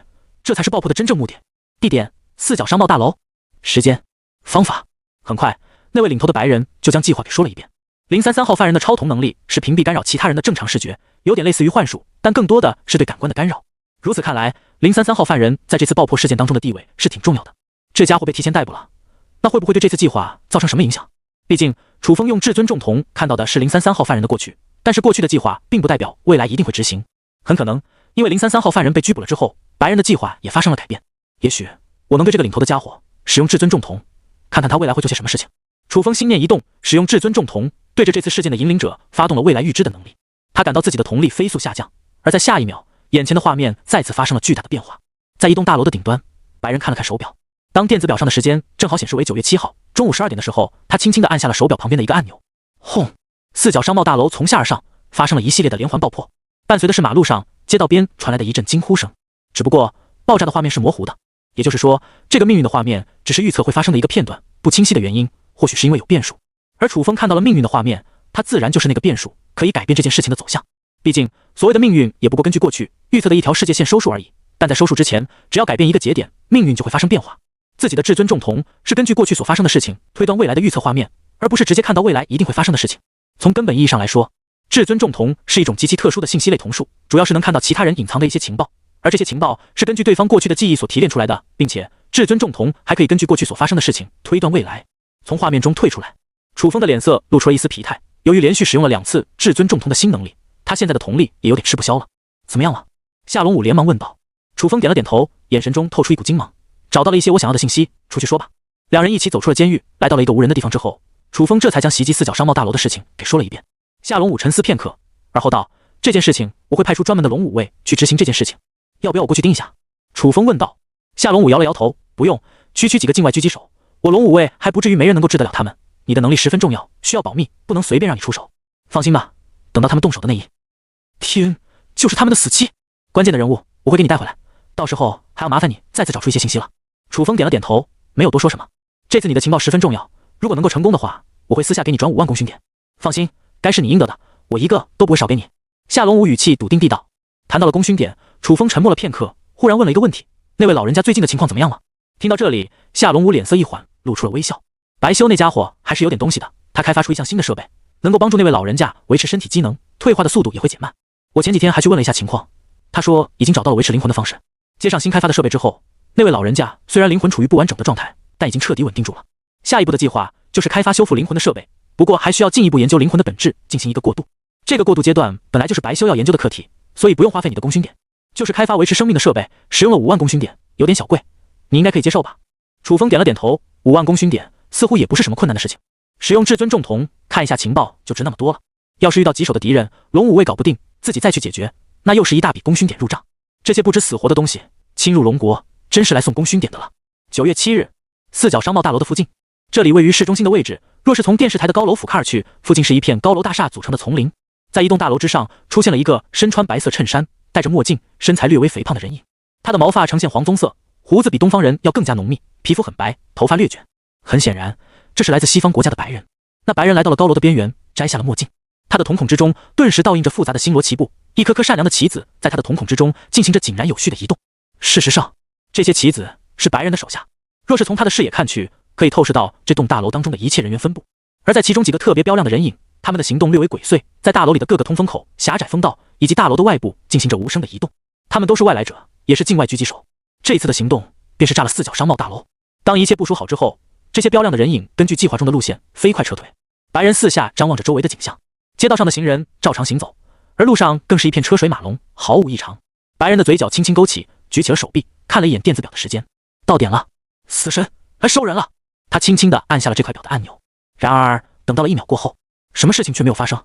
这才是爆破的真正目的。地点：四角商贸大楼。时间、方法。很快，那位领头的白人就将计划给说了一遍。033号犯人的超瞳能力是屏蔽干扰其他人的正常视觉，有点类似于幻术，但更多的是对感官的干扰。如此看来，033号犯人在这次爆破事件当中的地位是挺重要的。这家伙被提前逮捕了，那会不会对这次计划造成什么影响？毕竟楚风用至尊重瞳看到的是033号犯人的过去，但是过去的计划并不代表未来一定会执行。很可能因为033号犯人被拘捕了之后，白人的计划也发生了改变。也许我能对这个领头的家伙使用至尊重瞳，看看他未来会做些什么事情。楚风心念一动，使用至尊重瞳对着这次事件的引领者发动了未来预知的能力。他感到自己的瞳力飞速下降，而在下一秒，眼前的画面再次发生了巨大的变化。在一栋大楼的顶端，白人看了看手表，当电子表上的时间正好显示为9月7号中午12点的时候，他轻轻地按下了手表旁边的一个按钮。轰！四角商贸大楼从下而上发生了一系列的连环爆破，伴随的是马路上、街道边传来的一阵惊呼声。只不过爆炸的画面是模糊的，也就是说，这个命运的画面只是预测会发生的一个片段，不清晰的原因或许是因为有变数。而楚风看到了命运的画面，他自然就是那个变数，可以改变这件事情的走向。毕竟所谓的命运也不过根据过去预测的一条世界线收束而已，但在收束之前，只要改变一个节点，命运就会发生变化。自己的至尊重瞳是根据过去所发生的事情推断未来的预测画面，而不是直接看到未来一定会发生的事情。从根本意义上来说，至尊重瞳是一种极其特殊的信息类瞳术，主要是能看到其他人隐藏的一些情报，而这些情报是根据对方过去的记忆所提炼出来的，并且至尊重瞳还可以根据过去所发生的事情推断未来。从画面中退出来，楚风的脸色露出了一丝疲态，由于连续使用了2次至尊重瞳的新能力，他现在的瞳力也有点吃不消了。怎么样了？夏龙武连忙问道。楚风点了点头，眼神中透出一股精芒。找到了一些我想要的信息，出去说吧。两人一起走出了监狱，来到了一个无人的地方之后，楚风这才将袭击四角商贸大楼的事情给说了一遍。夏龙武沉思片刻，而后道：这件事情我会派出专门的龙武卫去执行这件事情，要不要我过去盯一下？楚风问道。夏龙武摇了摇头，不用，区几个境外狙击手，我龙武卫还不至于没人能够治得了他们。你的能力十分重要，需要保密，不能随便让你出手。放心吧，等到他们动手的那一天，就是他们的死期。关键的人物我会给你带回来，到时候还要麻烦你再次找出一些信息了。楚风点了点头，没有多说什么。这次你的情报十分重要，如果能够成功的话，我会私下给你转5万功勋点。放心，该是你应得的，我一个都不会少给你。夏龙武语气笃定地道。谈到了功勋点，楚风沉默了片刻，忽然问了一个问题：那位老人家最近的情况怎么样了？听到这里，夏龙武脸色一缓，露出了微笑。白修那家伙还是有点东西的，他开发出一项新的设备，能够帮助那位老人家维持身体机能，退化的速度也会减慢。我前几天还去问了一下情况，他说已经找到了维持灵魂的方式。接上新开发的设备之后，那位老人家虽然灵魂处于不完整的状态，但已经彻底稳定住了。下一步的计划就是开发修复灵魂的设备，不过还需要进一步研究灵魂的本质，进行一个过渡。这个过渡阶段本来就是白修要研究的课题，所以不用花费你的功勋点，就是开发维持生命的设备，使用了5万功勋点，有点小贵，你应该可以接受吧？楚风点了点头，5万功勋点似乎也不是什么困难的事情，使用至尊重瞳看一下情报就值那么多了。要是遇到棘手的敌人，龙武卫搞不定，自己再去解决，那又是一大笔功勋点入账。这些不知死活的东西侵入龙国，真是来送功勋点的了。9月7日，四角商贸大楼的附近，这里位于市中心的位置，若是从电视台的高楼俯瞰而去，附近是一片高楼大厦组成的丛林。在一栋大楼之上，出现了一个身穿白色衬衫、戴着墨镜、身材略微肥胖的人影。他的毛发呈现黄棕色，胡子比东方人要更加浓密，皮肤很白，头发略卷。很显然，这是来自西方国家的白人。那白人来到了高楼的边缘，摘下了墨镜。他的瞳孔之中顿时倒映着复杂的星罗棋布，一颗颗善良的棋子在他的瞳孔之中进行着井然有序的移动。事实上，这些棋子是白人的手下。若是从他的视野看去，可以透视到这栋大楼当中的一切人员分布。而在其中几个特别标亮的人影，他们的行动略微鬼祟，在大楼里的各个通风口、狭窄风道以及大楼的外部进行着无声的移动。他们都是外来者，也是境外狙击手。这一次的行动便是炸了四角商贸大楼。当一切部署好之后，这些标亮的人影根据计划中的路线飞快撤退。白人四下张望着周围的景象，街道上的行人照常行走，而路上更是一片车水马龙，毫无异常。白人的嘴角轻轻勾起，举起了手臂，看了一眼电子表的时间，到点了。死神来收人了。他轻轻地按下了这块表的按钮。然而等到了1秒过后，什么事情却没有发生。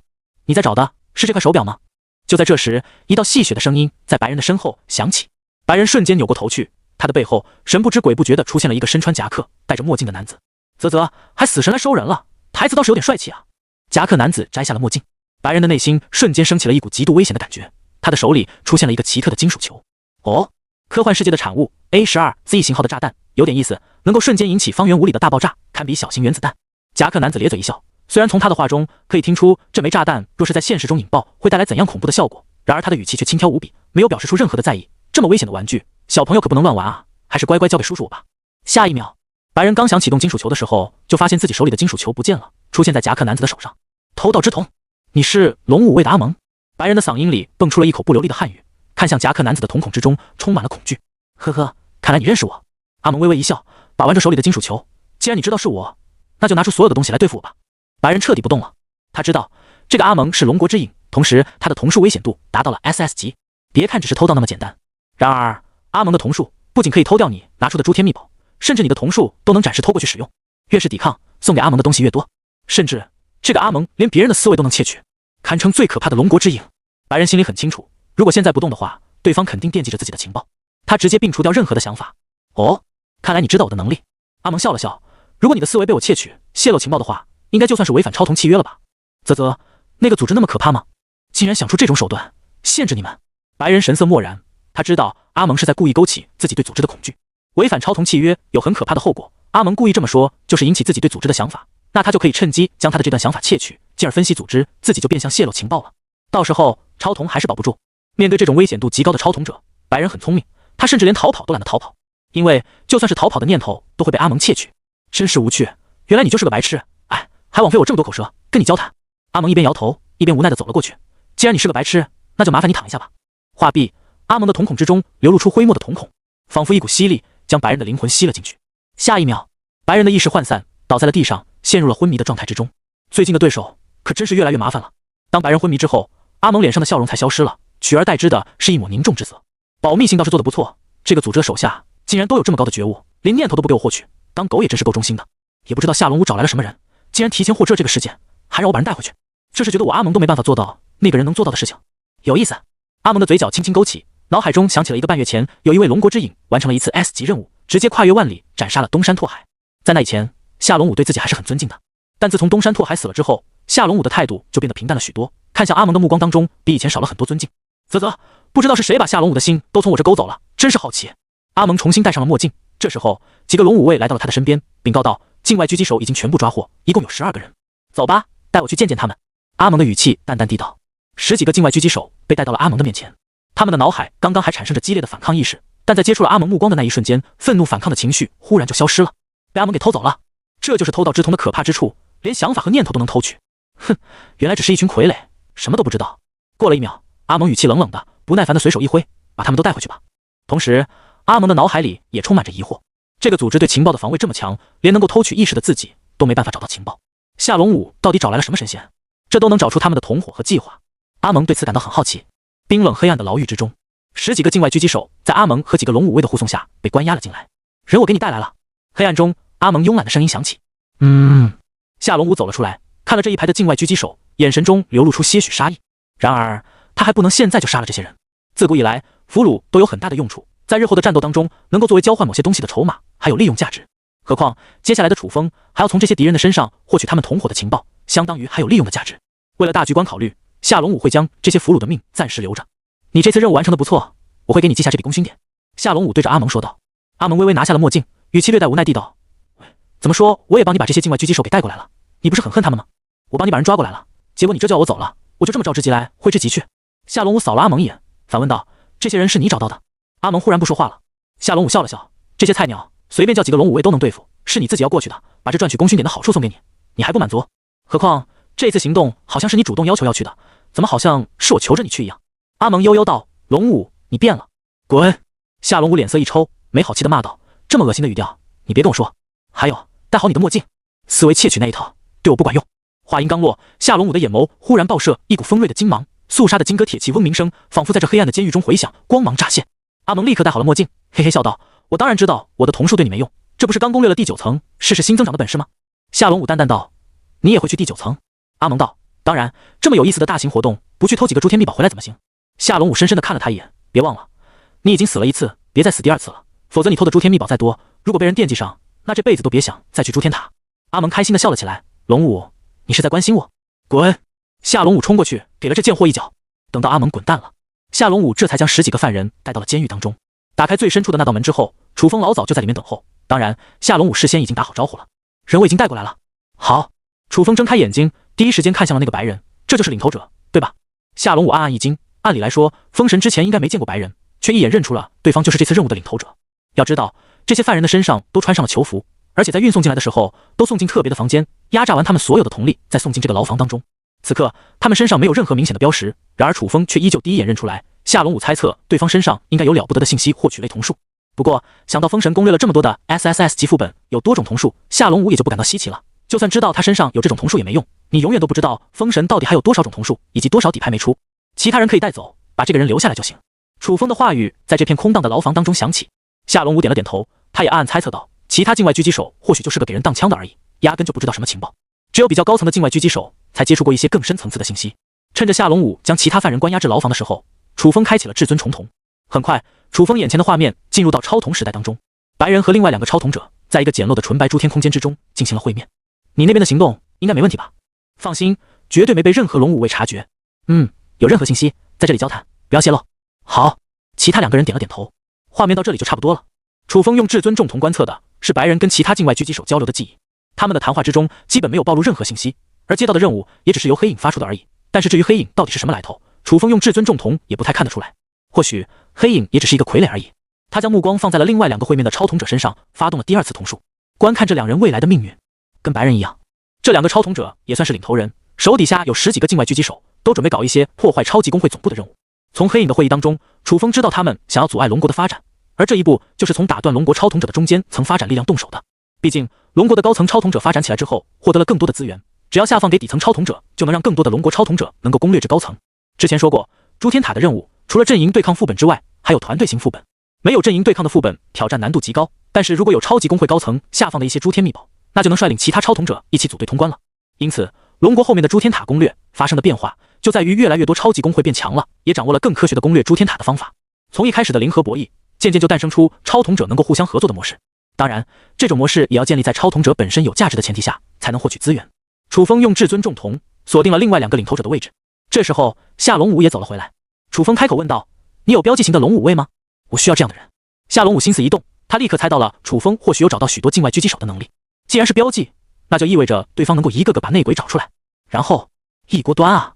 你在找的是这块手表吗？就在这时，一道戏谑的声音在白人的身后响起。白人瞬间扭过头去，他的背后神不知鬼不觉地出现了一个身穿夹克、戴着墨镜的男子。啧，还死神来收人了，台词倒是有点帅气啊。夹克男子摘下了墨镜，白人的内心瞬间升起了一股极度危险的感觉。他的手里出现了一个奇特的金属球。哦，科幻世界的产物 A12Z 型号的炸弹，有点意思，能够瞬间引起方圆5里的大爆炸，堪比小型原子弹。夹克男子咧嘴一笑，虽然从他的话中可以听出这枚炸弹若是在现实中引爆会带来怎样恐怖的效果，然而他的语气却轻佻无比，没有表示出任何的在意。这么危险的玩具，小朋友可不能乱玩啊，还是乖乖交给叔叔我吧。下一秒，白人刚想启动金属球的时候，就发现自己手里的金属球不见了，出现在夹克男子的手上。偷盗之童，你是龙武卫的阿蒙？白人的嗓音里蹦出了一口不流利的汉语，看向夹克男子的瞳孔之中充满了恐惧。呵呵，看来你认识我。阿蒙微微一笑，把玩着手里的金属球。既然你知道是我，那就拿出所有的东西来对付我吧。白人彻底不动了，他知道这个阿蒙是龙国之影，同时他的瞳术危险度达到了 SS 级。别看只是偷盗那么简单，然而阿蒙的瞳术不仅可以偷掉你拿出的诸天秘宝，甚至你的瞳术都能展示偷过去使用。越是抵抗，送给阿蒙的东西越多，甚至这个阿蒙连别人的思维都能窃取，堪称最可怕的龙国之影。白人心里很清楚，如果现在不动的话，对方肯定惦记着自己的情报。他直接摒除掉任何的想法。哦，看来你知道我的能力。阿蒙笑了笑，如果你的思维被我窃取，泄露情报的话，应该就算是违反超同契约了吧？啧啧，那个组织那么可怕吗？竟然想出这种手段限制你们？白人神色漠然，他知道阿蒙是在故意勾起自己对组织的恐惧。违反超同契约有很可怕的后果，阿蒙故意这么说，就是引起自己对组织的想法，那他就可以趁机将他的这段想法窃取，进而分析组织，自己就变相泄露情报了。到时候超同还是保不住。面对这种危险度极高的超同者，白人很聪明，他甚至连逃跑都懒得逃跑，因为就算是逃跑的念头都会被阿蒙窃取。真是无趣，原来你就是个白痴，哎，还枉费我这么多口舌跟你交谈。阿蒙一边摇头一边无奈地走了过去。既然你是个白痴，那就麻烦你躺一下吧。话毕，阿蒙的瞳孔之中流露出灰墨的瞳孔，仿佛一股吸力将白人的灵魂吸了进去。下一秒，白人的意识涣散，倒在了地上，陷入了昏迷的状态之中。最近的对手可真是越来越麻烦了。当白人昏迷之后，阿蒙脸上的笑容才消失了，取而代之的是一抹凝重之色。保密性倒是做得不错，这个组织的手下竟然都有这么高的觉悟，连念头都不给我获取，当狗也真是够忠心的。也不知道夏龙武找来了什么人，竟然提前获知这个事件，还让我把人带回去。这是觉得我阿蒙都没办法做到那个人能做到的事情，有意思。阿蒙的嘴角轻轻勾起，脑海中想起了1个半月前有一位龙国之影完成了一次 S 级任务，直接跨越万里斩杀了东山拓海。在那以前，夏龙武对自己还是很尊敬的，但自从东山拓海死了之后，夏龙武的态度就变得平淡了许多，看向阿蒙的目光当中比以前少了很多尊敬。啧啧，不知道是谁把夏龙武的心都从我这勾走了，真是好奇。阿蒙重新戴上了墨镜，这时候几个龙武卫来到了他的身边，禀告道：境外狙击手已经全部抓获，一共有12个人。走吧，带我去见见他们。阿蒙的语气淡淡地道。10几个境外狙击手被带到了阿蒙的面前，他们的脑海刚刚还产生着激烈的反抗意识，但在接触了阿蒙目光的那一瞬间，愤怒反抗的情绪忽然就消失了，被阿蒙给偷走了。这就是偷盗之瞳的可怕之处，连想法和念头都能偷取。哼，原来只是一群傀儡，什么都不知道。过了1秒，阿蒙语气冷冷的，不耐烦的随手一挥，把他们都带回去吧。同时，阿蒙的脑海里也充满着疑惑，这个组织对情报的防卫这么强，连能够偷取意识的自己都没办法找到情报。夏龙武到底找来了什么神仙？这都能找出他们的同伙和计划。阿蒙对此感到很好奇。冰冷黑暗的牢狱之中，10几个境外狙击手在阿蒙和几个龙武卫的护送下被关押了进来。人我给你带来了。黑暗中，阿蒙慵懒的声音响起。夏龙武走了出来，看了这一排的境外狙击手，眼神中流露出些许杀意。然而，他还不能现在就杀了这些人。自古以来，俘虏都有很大的用处，在日后的战斗当中，能够作为交换某些东西的筹码，还有利用价值。何况接下来的处分还要从这些敌人的身上获取他们同伙的情报，相当于还有利用的价值。为了大局观考虑，夏龙武会将这些俘虏的命暂时留着。你这次任务完成的不错，我会给你记下这笔功勋点。夏龙武对着阿蒙说道。阿蒙微微拿下了墨镜，语气略带无奈地道：怎么说，我也帮你把这些境外狙击手给带过来了，你不是很恨他们吗？我帮你把人抓过来了，结果你这就要我走了，我就这么召之即来，挥之即去。夏龙武扫了阿蒙一眼，反问道：这些人是你找到的？阿蒙忽然不说话了。夏龙武笑了笑，这些菜鸟随便叫几个龙武卫都能对付，是你自己要过去的，把这赚取功勋点的好处送给你，你还不满足？何况这次行动好像是你主动要求要去的，怎么好像是我求着你去一样？阿蒙悠悠道：龙武，你变了，滚！夏龙武脸色一抽，没好气的骂道：这么恶心的语调，你别跟我说。还有，戴好你的墨镜，思维窃取那一套对我不管用。话音刚落，夏龙武的眼眸忽然爆射一股锋锐的金芒，肃杀的金戈铁骑嗡鸣声仿佛在这黑暗的监狱中回响，光芒乍现。阿蒙立刻戴好了墨镜，嘿嘿笑道：我当然知道我的瞳术对你没用，这不是刚攻略了第9层，试试新增长的本事吗？夏龙武淡淡道：你也会去第9层？阿蒙道：当然，这么有意思的大型活动，不去偷几个诸天秘宝回来怎么行？夏龙武深深地看了他一眼，别忘了，你已经死了1次，别再死第2次了，否则你偷的诸天秘宝再多，如果被人惦记上，那这辈子都别想再去诸天塔。阿蒙开心地笑了起来：龙武，你是在关心我？滚！夏龙武冲过去给了这贱货一脚。等到阿蒙滚蛋了，夏龙武这才将10几个犯人带到了监狱当中。打开最深处的那道门之后，楚风老早就在里面等候，当然夏龙武事先已经打好招呼了。人我已经带过来了。好。楚风睁开眼睛，第一时间看向了那个白人，这就是领头者，对吧？夏龙武暗暗一惊，按理来说封神之前应该没见过白人，却一眼认出了对方就是这次任务的领头者。要知道这些犯人的身上都穿上了囚服，而且在运送进来的时候都送进特别的房间，压榨完他们所有的瞳力再送进这个牢房当中。此刻他们身上没有任何明显的标识，然而楚风却依旧第一眼认出来，夏龙武猜测对方身上应该有了不得的信息获取类瞳术。不过想到封神攻略了这么多的 SSS 级副本有多种瞳术，夏龙武也就不感到稀奇了。就算知道他身上有这种瞳术也没用，你永远都不知道封神到底还有多少种瞳术，以及多少底牌没出。其他人可以带走，把这个人留下来就行。楚风的话语在这片空荡的牢房当中响起。夏龙武点了点头，他也暗暗猜测到，其他境外狙击手或许就是个给人当枪的而已，压根就不知道什么情报。只有比较高层的境外狙击手才接触过一些更深层次的信息。趁着夏龙武将其他犯人关押至牢房的时候，楚风开启了至尊重瞳。很快，楚风眼前的画面进入到超瞳时代当中，白人和另外2个超瞳者在一个简陋的纯白诸天空间之中进行了会面。你那边的行动应该没问题吧？放心，绝对没被任何龙武卫察觉。有任何信息在这里交谈，不要泄露。好，其他2个人点了点头。画面到这里就差不多了。楚风用至尊重瞳观测的是白人跟其他境外狙击手交流的记忆，他们的谈话之中基本没有暴露任何信息，而接到的任务也只是由黑影发出的而已。但是至于黑影到底是什么来头，楚风用至尊重瞳也不太看得出来。或许黑影也只是一个傀儡而已。他将目光放在了另外2个会面的超瞳者身上，发动了第2次瞳术，观看这2人未来的命运。跟白人一样，这2个超瞳者也算是领头人，手底下有10几个境外狙击手，都准备搞一些破坏超级工会总部的任务。从黑影的会议当中，楚风知道他们想要阻碍龙国的发展，而这一步就是从打断龙国超瞳者的中间层发展力量动手的。毕竟龙国的高层超瞳者发展起来之后，获得了更多的资源，只要下放给底层超瞳者，就能让更多的龙国超瞳者能够攻略至高层。之前说过，诸天塔的任务除了阵营对抗副本之外，还有团队型副本。没有阵营对抗的副本挑战难度极高，但是如果有超级工会高层下放的一些诸天秘宝，那就能率领其他超瞳者一起组队通关了。因此龙国后面的诸天塔攻略发生的变化，就在于越来越多超级工会变强了，也掌握了更科学的攻略诸天塔的方法。从一开始的零和博弈，渐渐就诞生出超瞳者能够互相合作的模式。当然，这种模式也要建立在超瞳者本身有价值的前提下，才能获取资源。楚风用至尊重瞳锁定了另外2个领头者的位置。这时候夏龙武也走了回来。楚风开口问道：你有标记型的龙武卫吗？我需要这样的人。夏龙武心思一动，他立刻猜到了楚风或许有找到许多境外狙击手的能力。既然是标记，那就意味着对方能够一个个把内鬼找出来，然后一锅端啊。